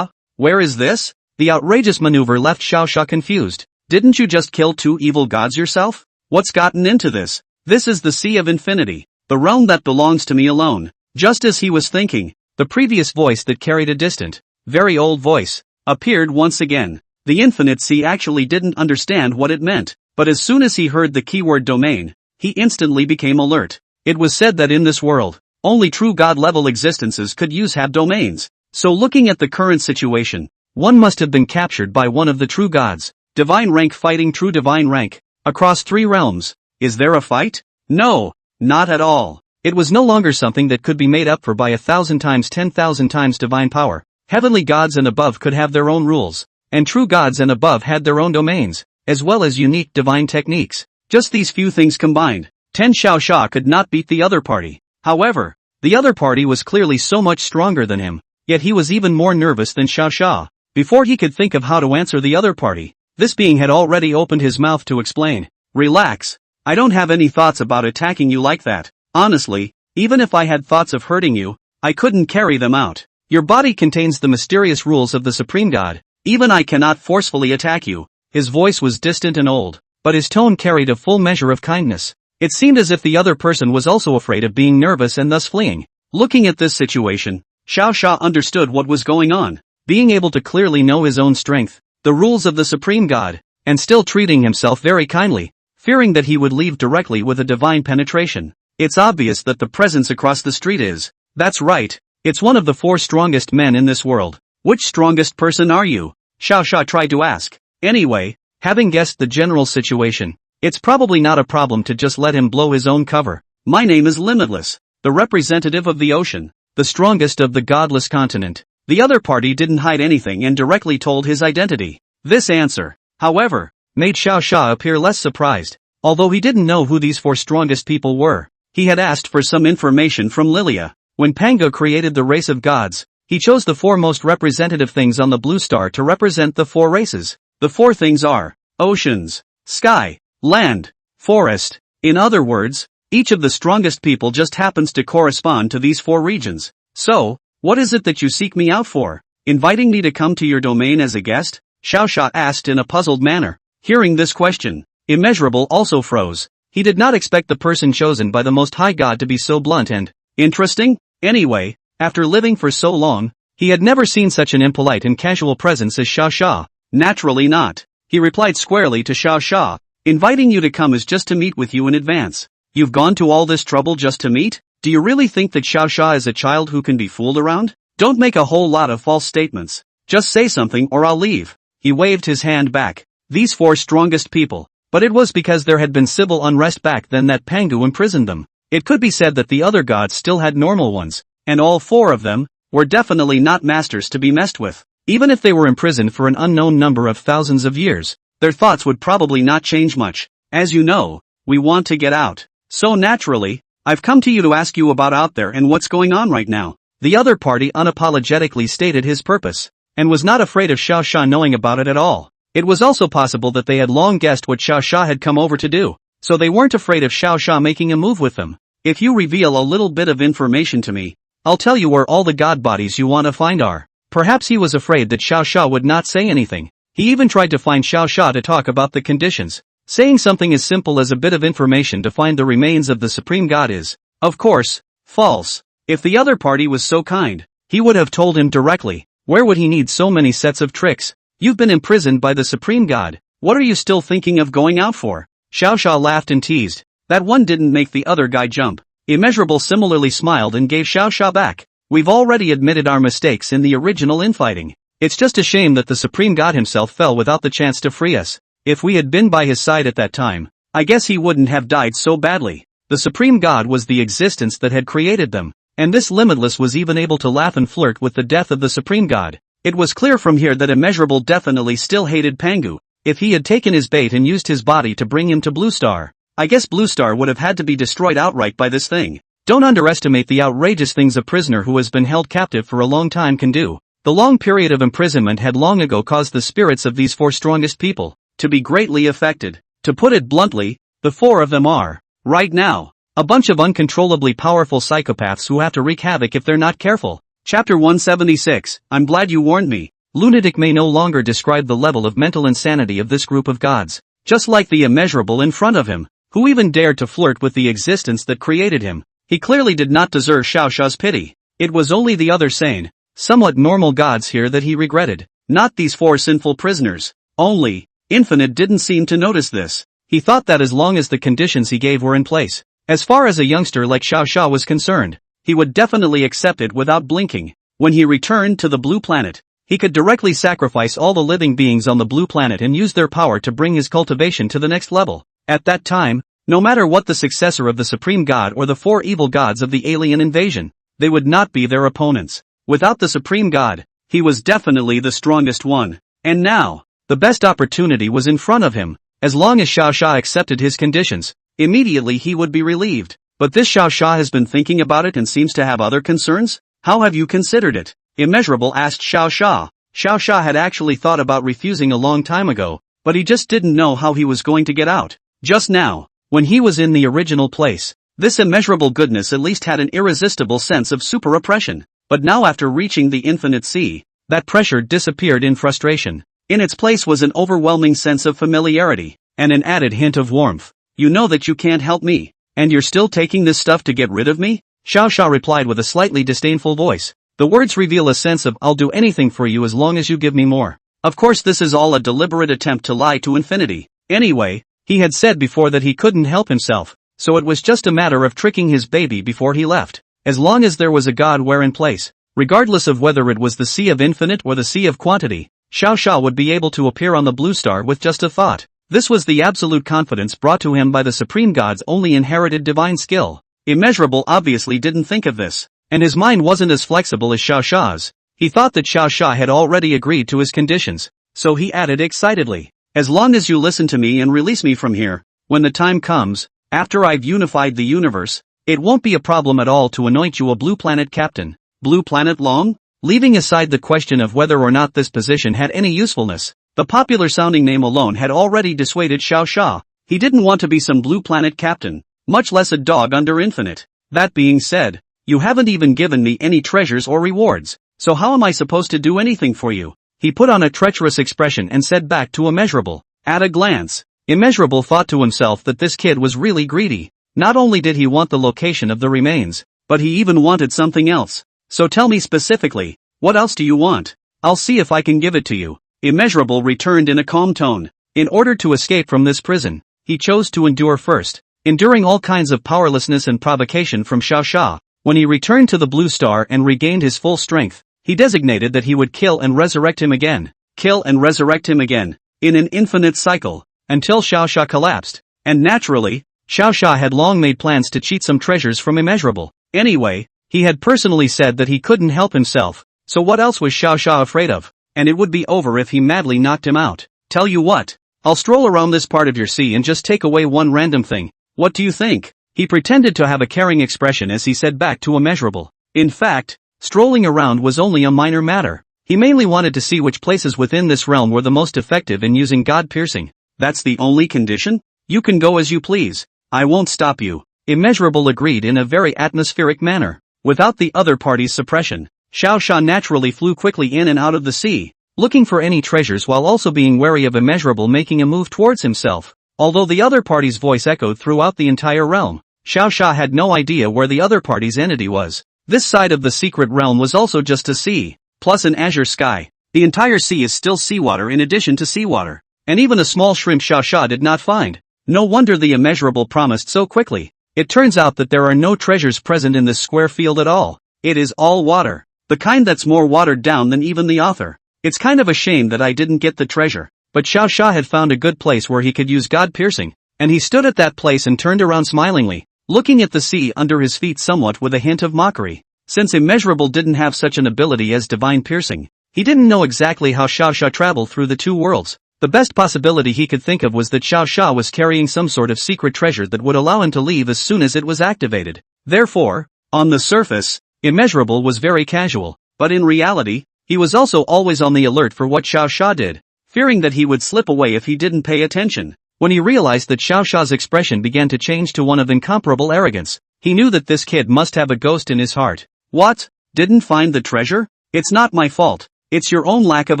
S1: Where is this? The outrageous maneuver left Xiao Xia confused. Didn't you just kill 2 evil gods yourself? What's gotten into this? This is the Sea of Infinity, the realm that belongs to me alone. Just as he was thinking, the previous voice that carried a distant, very old voice, appeared once again. The Infinite Sea actually didn't understand what it meant, but as soon as he heard the keyword domain, he instantly became alert. It was said that in this world, only true god-level existences could have domains. So looking at the current situation, one must have been captured by one of the true gods. Divine rank fighting true divine rank, across 3 realms. Is there a fight? No, not at all. It was no longer something that could be made up for by 1,000 times 10,000 times divine power. Heavenly gods and above could have their own rules, and true gods and above had their own domains, as well as unique divine techniques. Just these few things combined, 10 Xiao Xia could not beat the other party. However, the other party was clearly so much stronger than him, yet he was even more nervous than Xiao Xia. Before he could think of how to answer the other party, this being had already opened his mouth to explain. Relax. I don't have any thoughts about attacking you like that. Honestly, even if I had thoughts of hurting you, I couldn't carry them out. Your body contains the mysterious rules of the Supreme God. Even I cannot forcefully attack you. His voice was distant and old, but his tone carried a full measure of kindness. It seemed as if the other person was also afraid of being nervous and thus fleeing. Looking at this situation, Xiao Xia understood what was going on. Being able to clearly know his own strength, the rules of the Supreme God, and still treating himself very kindly, fearing that he would leave directly with a divine penetration. It's obvious that the presence across the street is. That's right, it's one of the 4 strongest men in this world. Which strongest person are you? Xiao Xia tried to ask. Anyway, having guessed the general situation, it's probably not a problem to just let him blow his own cover. My name is Limitless, the representative of the ocean, the strongest of the godless continent. The other party didn't hide anything and directly told his identity. This answer, however, made Xiao Xia appear less surprised. Although he didn't know who these 4 strongest people were, he had asked for some information from Lilia. When Pangu created the race of gods, he chose the 4 most representative things on the blue star to represent the 4 races. The 4 things are oceans, sky, land, forest. In other words, each of the strongest people just happens to correspond to these 4 regions. So, what is it that you seek me out for? Inviting me to come to your domain as a guest? Xiaosha asked in a puzzled manner. Hearing this question, Immeasurable also froze. He did not expect the person chosen by the Most High God to be so blunt and interesting. Anyway, after living for so long, he had never seen such an impolite and casual presence as Xiaosha. Naturally not. He replied squarely to Xiaosha. Inviting you to come is just to meet with you in advance. You've gone to all this trouble just to meet? Do you really think that Xiaosha is a child who can be fooled around? Don't make a whole lot of false statements. Just say something or I'll leave. He waved his hand back. These 4 strongest people. But it was because there had been civil unrest back then that Pangu imprisoned them. It could be said that the other gods still had normal ones, and all 4 of them were definitely not masters to be messed with. Even if they were imprisoned for an unknown number of thousands of years, their thoughts would probably not change much. As you know, we want to get out. So naturally, I've come to you to ask you about out there and what's going on right now. The other party unapologetically stated his purpose, and was not afraid of Xiaosha knowing about it at all. It was also possible that they had long guessed what Xiaosha had come over to do, so they weren't afraid of Xiaosha making a move with them. If you reveal a little bit of information to me, I'll tell you where all the god bodies you want to find are. Perhaps he was afraid that Xiaosha would not say anything. He even tried to find Xiaosha to talk about the conditions. Saying something as simple as a bit of information to find the remains of the supreme god is, of course, false. If the other party was so kind, he would have told him directly. Where would he need so many sets of tricks? You've been imprisoned by the supreme god. What are you still thinking of going out for? Xiaosha laughed and teased. That one didn't make the other guy jump. Immeasurable similarly smiled and gave Xiaosha back. We've already admitted our mistakes in the original infighting. It's just a shame that the supreme god himself fell without the chance to free us. If we had been by his side at that time, I guess he wouldn't have died so badly. The supreme god was the existence that had created them, and this Limitless was even able to laugh and flirt with the death of the supreme god. It was clear from here that Immeasurable definitely still hated Pangu. If he had taken his bait and used his body to bring him to Blue Star, I guess Blue Star would have had to be destroyed outright by this thing. Don't underestimate the outrageous things a prisoner who has been held captive for a long time can do. The long period of imprisonment had long ago caused the spirits of these 4 strongest people to be greatly affected. To put it bluntly, the 4 of them are, right now, a bunch of uncontrollably powerful psychopaths who have to wreak havoc if they're not careful. Chapter 176, I'm glad you warned me. Lunatic may no longer describe the level of mental insanity of this group of gods, just like the Immeasurable in front of him, who even dared to flirt with the existence that created him. He clearly did not deserve Xiaosha's pity. It was only the other sane, somewhat normal gods here that he regretted, not these 4 sinful prisoners. Only, Infinite didn't seem to notice this. He thought that as long as the conditions he gave were in place, as far as a youngster like Xiaosha was concerned, he would definitely accept it without blinking. When he returned to the blue planet, he could directly sacrifice all the living beings on the blue planet and use their power to bring his cultivation to the next level. At that time, no matter what the successor of the supreme god or the 4 evil gods of the alien invasion, they would not be their opponents. Without the supreme god, he was definitely the strongest one. And now, the best opportunity was in front of him. As long as Xiaosha accepted his conditions, immediately he would be relieved. But this Xiaosha has been thinking about it and seems to have other concerns? How have you considered it? Immeasurable asked Xiaosha. Xiaosha had actually thought about refusing a long time ago, but he just didn't know how he was going to get out. Just now, when he was in the original place, this immeasurable goodness at least had an irresistible sense of super oppression. But now after reaching the infinite sea, that pressure disappeared in frustration. In its place was an overwhelming sense of familiarity, and an added hint of warmth. You know that you can't help me, and you're still taking this stuff to get rid of me? Xiaosha replied with a slightly disdainful voice. The words reveal a sense of I'll do anything for you as long as you give me more. Of course this is all a deliberate attempt to lie to infinity. Anyway, he had said before that he couldn't help himself, so it was just a matter of tricking his baby before he left. As long as there was a god where in place, regardless of whether it was the Sea of Infinite or the Sea of Quantity, Xiaosha would be able to appear on the blue star with just a thought. This was the absolute confidence brought to him by the supreme god's only inherited divine skill. Immeasurable obviously didn't think of this, and his mind wasn't as flexible as Xiaosha's. He thought that Xiaosha had already agreed to his conditions, so he added excitedly, as long as you listen to me and release me from here, when the time comes, after I've unified the universe, it won't be a problem at all to anoint you a blue planet captain. Blue planet long? Leaving aside the question of whether or not this position had any usefulness, the popular-sounding name alone had already dissuaded Xiao Sha. He didn't want to be some blue planet captain, much less a dog under infinite. That being said, you haven't even given me any treasures or rewards, so how am I supposed to do anything for you? He put on a treacherous expression and said back to Immeasurable. At a glance, Immeasurable thought to himself that this kid was really greedy. Not only did he want the location of the remains, but he even wanted something else. So tell me specifically, what else do you want? I'll see if I can give it to you. Immeasurable returned in a calm tone. In order to escape from this prison, he chose to endure first, enduring all kinds of powerlessness and provocation from Xiao Sha. When he returned to the Blue Star and regained his full strength, he designated that he would kill and resurrect him again. Kill and resurrect him again, in an infinite cycle, until Xiao Sha collapsed. And naturally, Xiao Sha had long made plans to cheat some treasures from Immeasurable. Anyway, he had personally said that he couldn't help himself, so what else was Xiao Sha afraid of? And it would be over if he madly knocked him out. Tell you what, I'll stroll around this part of your sea and just take away one random thing. What do you think? He pretended to have a caring expression as he said back to Immeasurable. In fact, strolling around was only a minor matter. He mainly wanted to see which places within this realm were the most effective in using God-piercing. That's the only condition? You can go as you please. I won't stop you. Immeasurable agreed in a very atmospheric manner. Without the other party's suppression, Xiao Sha naturally flew quickly in and out of the sea, looking for any treasures while also being wary of Immeasurable making a move towards himself. Although the other party's voice echoed throughout the entire realm, Xiao Sha had no idea where the other party's entity was. This side of the secret realm was also just a sea, plus an azure sky. The entire sea is still seawater in addition to seawater, and even a small shrimp Xiao Sha did not find. No wonder the Immeasurable promised so quickly. It turns out that there are no treasures present in this square field at all. It is all water. The kind that's more watered down than even the author. It's kind of a shame that I didn't get the treasure. But Xiao Sha had found a good place where he could use God-piercing, and he stood at that place and turned around smilingly, looking at the sea under his feet somewhat with a hint of mockery. Since Immeasurable didn't have such an ability as divine piercing, he didn't know exactly how Xiao Sha traveled through the two worlds. The best possibility he could think of was that Xiao Sha was carrying some sort of secret treasure that would allow him to leave as soon as it was activated. Therefore, on the surface, Immeasurable was very casual, but in reality, he was also always on the alert for what Xiao Sha did, fearing that he would slip away if he didn't pay attention. When he realized that Xiao Sha's expression began to change to one of incomparable arrogance, he knew that this kid must have a ghost in his heart. What? Didn't find the treasure? It's not my fault. It's your own lack of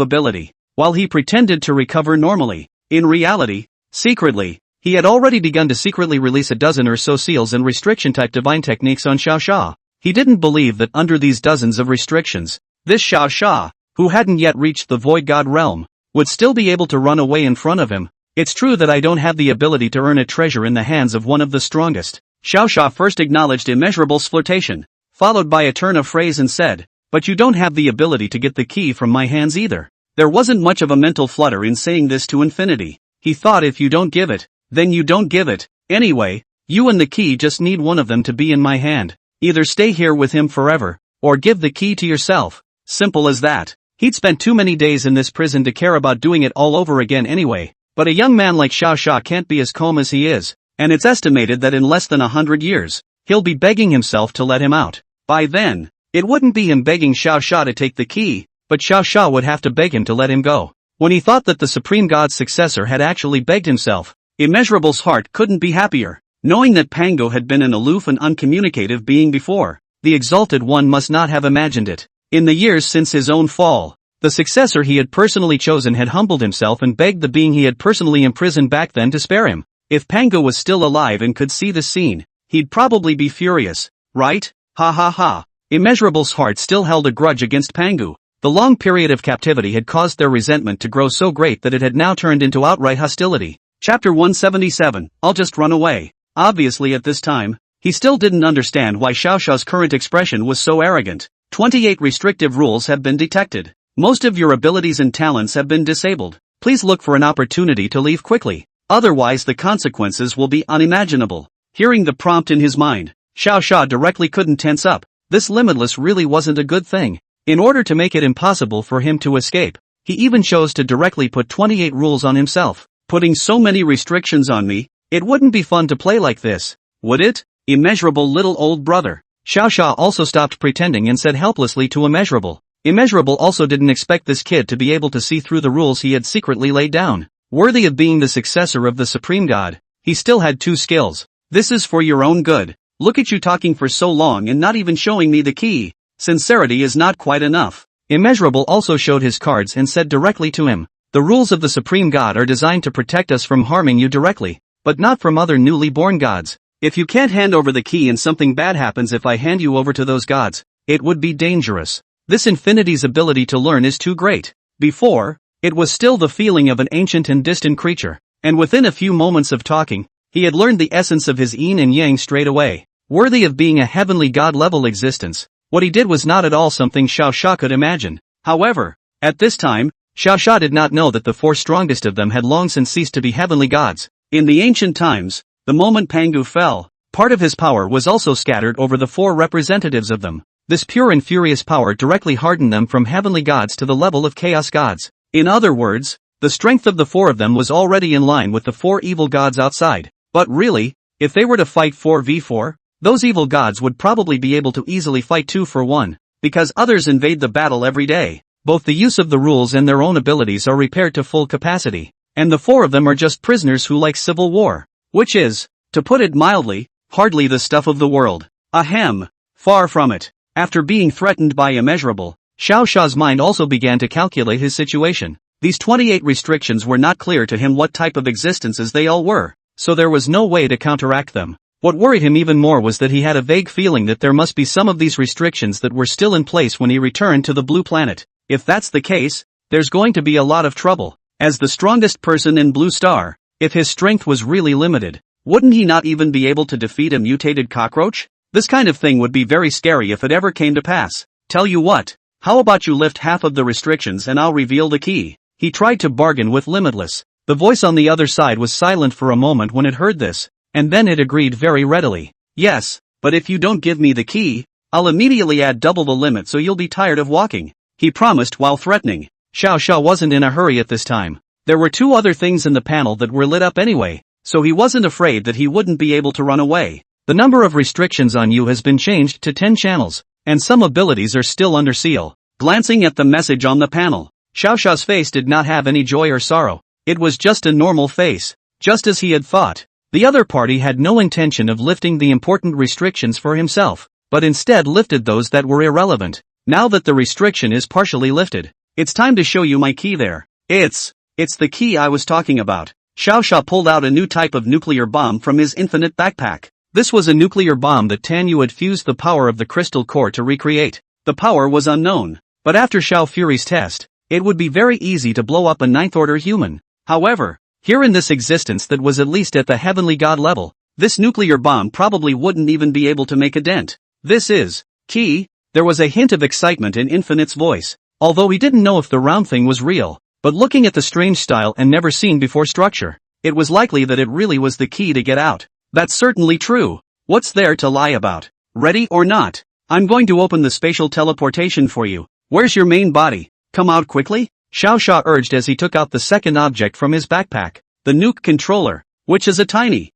S1: ability. While he pretended to recover normally, in reality, secretly, he had already begun to secretly release a dozen or so seals and restriction-type divine techniques on Xiao Sha. He didn't believe that under these dozens of restrictions, this Xiao Sha, who hadn't yet reached the Void God realm, would still be able to run away in front of him. It's true that I don't have the ability to earn a treasure in the hands of one of the strongest. Xiao Sha first acknowledged Immeasurable's flirtation, followed by a turn of phrase and said, but you don't have the ability to get the key from my hands either. There wasn't much of a mental flutter in saying this to infinity. He thought if you don't give it, then you don't give it. Anyway, you and the key just need one of them to be in my hand. Either stay here with him forever, or give the key to yourself. Simple as that. He'd spent too many days in this prison to care about doing it all over again anyway. But a young man like Xiao Sha can't be as calm as he is, and it's estimated that in less than 100 years, he'll be begging himself to let him out. By then, it wouldn't be him begging Xiao Sha to take the key, but Xiao Sha would have to beg him to let him go. When he thought that the Supreme God's successor had actually begged himself, Immeasurable's heart couldn't be happier. Knowing that Pango had been an aloof and uncommunicative being before, the Exalted One must not have imagined it. In the years since his own fall, the successor he had personally chosen had humbled himself and begged the being he had personally imprisoned back then to spare him. If Pango was still alive and could see the scene, he'd probably be furious, right? Ha ha ha. Immeasurable's heart still held a grudge against Pango. The long period of captivity had caused their resentment to grow so great that it had now turned into outright hostility. Chapter 177, I'll just run away. Obviously at this time, he still didn't understand why Xiao Sha's current expression was so arrogant. 28 restrictive rules have been detected. Most of your abilities and talents have been disabled. Please look for an opportunity to leave quickly. Otherwise the consequences will be unimaginable. Hearing the prompt in his mind, Xiao Sha directly couldn't tense up. This limitless really wasn't a good thing. In order to make it impossible for him to escape, he even chose to directly put 28 rules on himself. Putting so many restrictions on me, It wouldn't be fun to play like this, would it? Immeasurable little old brother. Xiao Xia also stopped pretending and said helplessly to Immeasurable. Immeasurable also didn't expect this kid to be able to see through the rules he had secretly laid down. Worthy of being the successor of the Supreme God, he still had 2 skills. This is for your own good. Look at you talking for so long and not even showing me the key. Sincerity is not quite enough. Immeasurable also showed his cards and said directly to him, the rules of the Supreme God are designed to protect us from harming you directly, but not from other newly born gods. If you can't hand over the key and something bad happens if I hand you over to those gods, it would be dangerous. This infinity's ability to learn is too great. Before, it was still the feeling of an ancient and distant creature, and within a few moments of talking, he had learned the essence of his yin and yang straight away. Worthy of being a heavenly god-level existence, what he did was not at all something Xiao Xia could imagine. However, at this time, Xiao Xia did not know that the 4 strongest of them had long since ceased to be heavenly gods. In the ancient times, the moment Pangu fell, part of his power was also scattered over the 4 representatives of them. This pure and furious power directly hardened them from heavenly gods to the level of chaos gods. In other words, the strength of the 4 of them was already in line with the 4 evil gods outside. But really, if they were to fight 4v4, those evil gods would probably be able to easily fight 2 for 1, because others invade the battle every day. Both the use of the rules and their own abilities are repaired to full capacity, and the 4 of them are just prisoners who like civil war. Which is, to put it mildly, hardly the stuff of the world. Ahem. Far from it. After being threatened by Immeasurable, Xiao Xia's mind also began to calculate his situation. These 28 restrictions were not clear to him what type of existences they all were, so there was no way to counteract them. What worried him even more was that he had a vague feeling that there must be some of these restrictions that were still in place when he returned to the Blue Planet. If that's the case, there's going to be a lot of trouble. As the strongest person in Blue Star, if his strength was really limited, wouldn't he not even be able to defeat a mutated cockroach? This kind of thing would be very scary if it ever came to pass. Tell you what, how about you lift half of the restrictions and I'll reveal the key? He tried to bargain with Limitless. The voice on the other side was silent for a moment when it heard this, and then it agreed very readily. Yes, but if you don't give me the key, I'll immediately add double the limit so you'll be tired of walking. He promised while threatening. Xiao Xia wasn't in a hurry at this time. There were 2 other things in the panel that were lit up anyway, so he wasn't afraid that he wouldn't be able to run away. The number of restrictions on you has been changed to 10 channels, and some abilities are still under seal. Glancing at the message on the panel, Xiao Xia's face did not have any joy or sorrow. It was just a normal face, just as he had thought. The other party had no intention of lifting the important restrictions for himself, but instead lifted those that were irrelevant. Now that the restriction is partially lifted, it's time to show you my key there. It's the key I was talking about. Xiao Xia pulled out a new type of nuclear bomb from his infinite backpack. This was a nuclear bomb that Tanyu had fused the power of the crystal core to recreate. The power was unknown, but after Xiao Fury's test, it would be very easy to blow up a 9th order human. However, here in this existence that was at least at the heavenly god level, this nuclear bomb probably wouldn't even be able to make a dent. This is key. There was a hint of excitement in Infinite's voice, although he didn't know if the round thing was real. But looking at the strange style and never seen before structure, it was likely that it really was the key to get out. That's certainly true. What's there to lie about? Ready or not? I'm going to open the spatial teleportation for you. Where's your main body? Come out quickly? Xiao Xia urged as he took out the second object from his backpack, the nuke controller, which is a tiny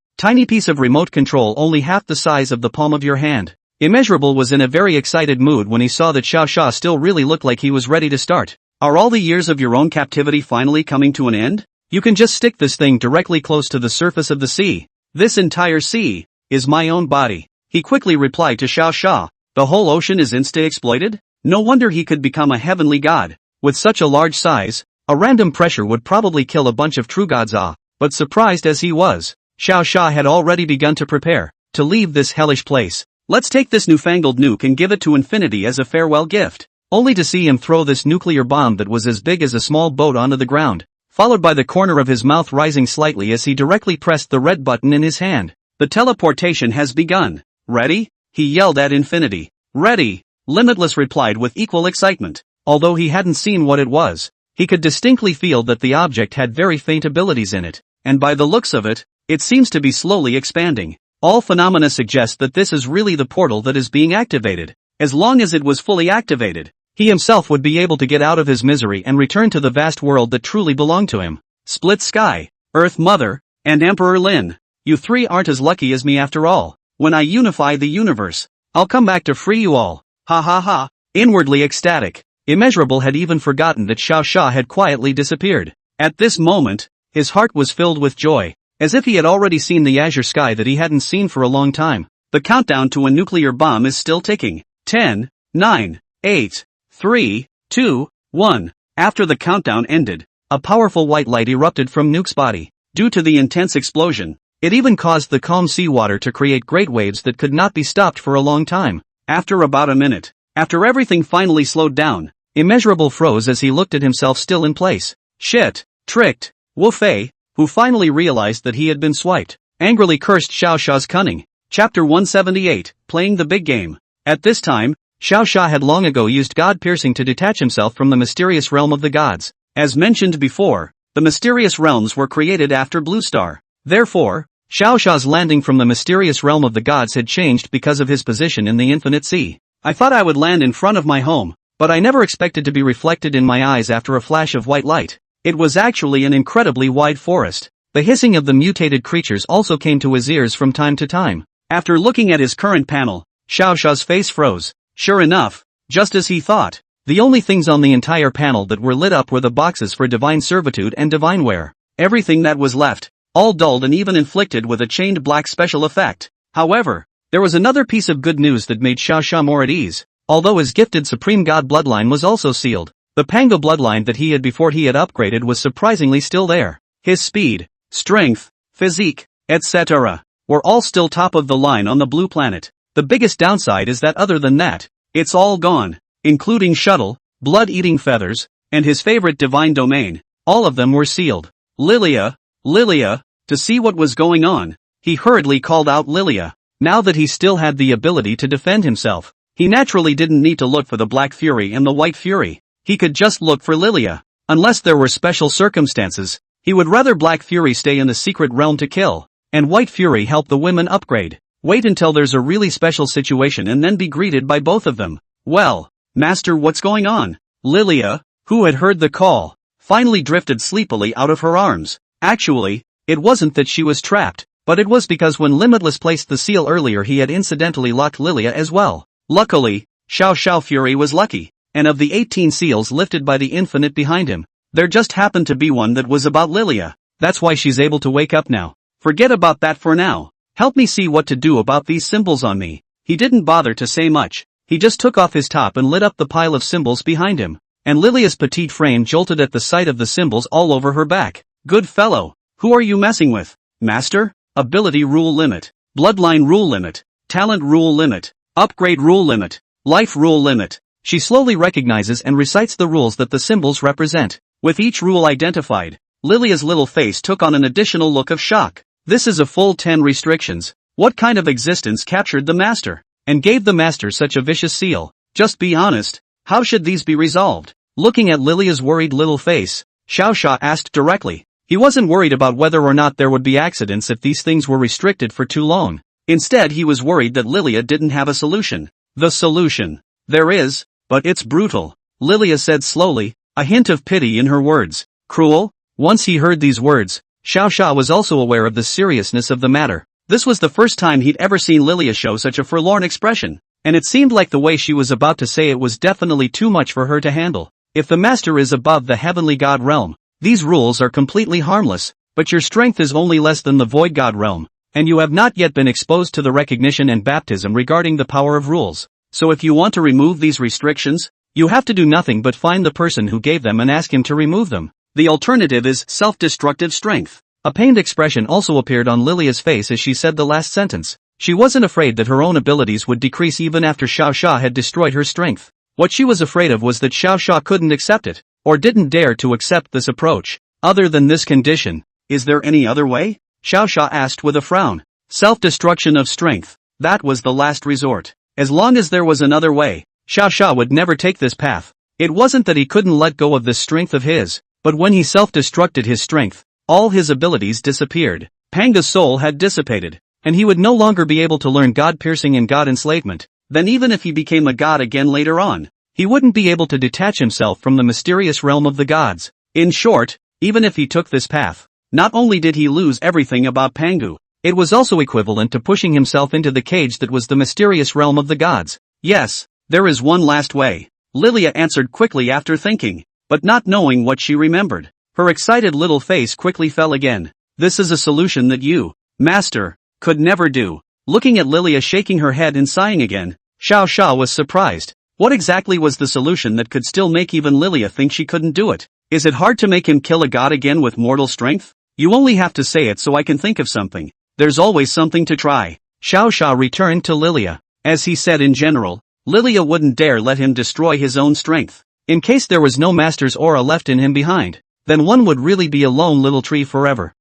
S1: piece of remote control only half the size of the palm of your hand. Immeasurable was in a very excited mood when he saw that Xiao Xia still really looked like he was ready to start. Are all the years of your own captivity finally coming to an end? You can just stick this thing directly close to the surface of the sea. This entire sea is my own body. He quickly replied to Xiao Xia. The whole ocean is insta-exploited? No wonder he could become a heavenly god. With such a large size, a random pressure would probably kill a bunch of true gods. But surprised as he was, Xiao Xia had already begun to prepare to leave this hellish place. Let's take this newfangled nuke and give it to Infinity as a farewell gift. Only to see him throw this nuclear bomb that was as big as a small boat onto the ground, followed by the corner of his mouth rising slightly as he directly pressed the red button in his hand. The teleportation has begun. Ready? He yelled at Infinity. Ready? Limitless replied with equal excitement. Although he hadn't seen what it was, he could distinctly feel that the object had very faint abilities in it, and by the looks of it, it seems to be slowly expanding. All phenomena suggest that this is really the portal that is being activated. As long as it was fully activated, he himself would be able to get out of his misery and return to the vast world that truly belonged to him. Split Sky, Earth Mother, and Emperor Lin. you three aren't as lucky as me after all. When I unify the universe, I'll come back to free you all. Ha ha ha. Inwardly ecstatic, Immeasurable had even forgotten that Xiao Xia had quietly disappeared. At this moment, his heart was filled with joy, as if he had already seen the azure sky that he hadn't seen for a long time. The countdown to a nuclear bomb is still ticking. 10, 9, 8, 3, 2, 1. After the countdown ended, a powerful white light erupted from Nuke's body. Due to the intense explosion, it even caused the calm seawater to create great waves that could not be stopped for a long time. After about a minute, after everything finally slowed down, Immeasurable froze as he looked at himself still in place. Shit! Tricked! Wu Fei, who finally realized that he had been swiped, angrily cursed Xiao Xia's cunning. Chapter 178, Playing the Big Game. At this time, Xiao Xia had long ago used God piercing to detach himself from the mysterious realm of the gods. As mentioned before, the mysterious realms were created after Blue Star. Therefore, Xiao Xia's landing from the mysterious realm of the gods had changed because of his position in the infinite sea. I thought I would land in front of my home, but I never expected to be reflected in my eyes after a flash of white light. It was actually an incredibly wide forest. The hissing of the mutated creatures also came to his ears from time to time. After looking at his current panel, Xiao Xia's face froze. Sure enough, just as he thought, the only things on the entire panel that were lit up were the boxes for divine servitude and divineware. Everything that was left, all dulled and even inflicted with a chained black special effect. However, there was another piece of good news that made Xiao Xia more at ease. Although his gifted supreme god bloodline was also sealed, the Pango bloodline that he had before he had upgraded was surprisingly still there. His speed, strength, physique, etc. were all still top of the line on the blue planet. The biggest downside is that other than that, it's all gone, including shuttle, blood-eating feathers, and his favorite divine domain. All of them were sealed. Lilia, to see what was going on, he hurriedly called out Lilia. Now that he still had the ability to defend himself, he naturally didn't need to look for the Black Fury and the White Fury. He could just look for Lilia. Unless there were special circumstances, he would rather Black Fury stay in the secret realm to kill, and White Fury help the women upgrade. Wait until there's a really special situation and then be greeted by both of them. Well, Master, what's going on? Lilia, who had heard the call, finally drifted sleepily out of her arms. Actually, it wasn't that she was trapped, but it was because when Limitless placed the seal earlier he had incidentally locked Lilia as well. Luckily, Xiao Fury was lucky, and of the 18 seals lifted by the infinite behind him, there just happened to be one that was about Lilia. That's why she's able to wake up now. Forget about that for now. Help me see what to do about these symbols on me. He didn't bother to say much. He just took off his top and lit up the pile of symbols behind him, and Lilia's petite frame jolted at the sight of the symbols all over her back. Good fellow, who are you messing with? Master? Ability rule limit, bloodline rule limit, talent rule limit, upgrade rule limit, life rule limit. She slowly recognizes and recites the rules that the symbols represent. With each rule identified, Lilia's little face took on an additional look of shock. This is a full 10 restrictions. What kind of existence captured the master, and gave the master such a vicious seal? Just be honest, how should these be resolved? Looking at Lilia's worried little face, Xiao Xia asked directly. He wasn't worried about whether or not there would be accidents if these things were restricted for too long. Instead he was worried that Lilia didn't have a solution. The solution. There is, but it's brutal, Lilia said slowly, a hint of pity in her words. Cruel? Once he heard these words, Xiao Xia was also aware of the seriousness of the matter. This was the first time he'd ever seen Lilia show such a forlorn expression, and it seemed like the way she was about to say it was definitely too much for her to handle. If the master is above the heavenly god realm, these rules are completely harmless, but your strength is only less than the void god realm, and you have not yet been exposed to the recognition and baptism regarding the power of rules. So if you want to remove these restrictions, you have to do nothing but find the person who gave them and ask him to remove them. The alternative is self-destructive strength. A pained expression also appeared on Lilia's face as she said the last sentence. She wasn't afraid that her own abilities would decrease even after Xiao Xia had destroyed her strength. What she was afraid of was that Xiao Xia couldn't accept it, or didn't dare to accept this approach. Other than this condition, is there any other way? Xiao Xia asked with a frown. Self-destruction of strength. That was the last resort. As long as there was another way, Xiao Xia would never take this path. It wasn't that he couldn't let go of this strength of his, but when he self-destructed his strength, all his abilities disappeared. Panga's soul had dissipated, and he would no longer be able to learn God-piercing and God-enslavement. Then even if he became a god again later on, he wouldn't be able to detach himself from the mysterious realm of the gods. In short, even if he took this path, not only did he lose everything about Pangu, It was also equivalent to pushing himself into the cage that was the mysterious realm of the gods. Yes, there is one last way. Lilia answered quickly after thinking, but not knowing what she remembered. Her excited little face quickly fell again. This is a solution that you, master, could never do. Looking at Lilia shaking her head and sighing again, Xiao Xia was surprised. What exactly was the solution that could still make even Lilia think she couldn't do it? Is it hard to make him kill a god again with mortal strength? You only have to say it so I can think of something. There's always something to try. Xiao Xia returned to Lilia. As he said in general, Lilia wouldn't dare let him destroy his own strength. In case there was no master's aura left in him behind, then one would really be a lone little tree forever.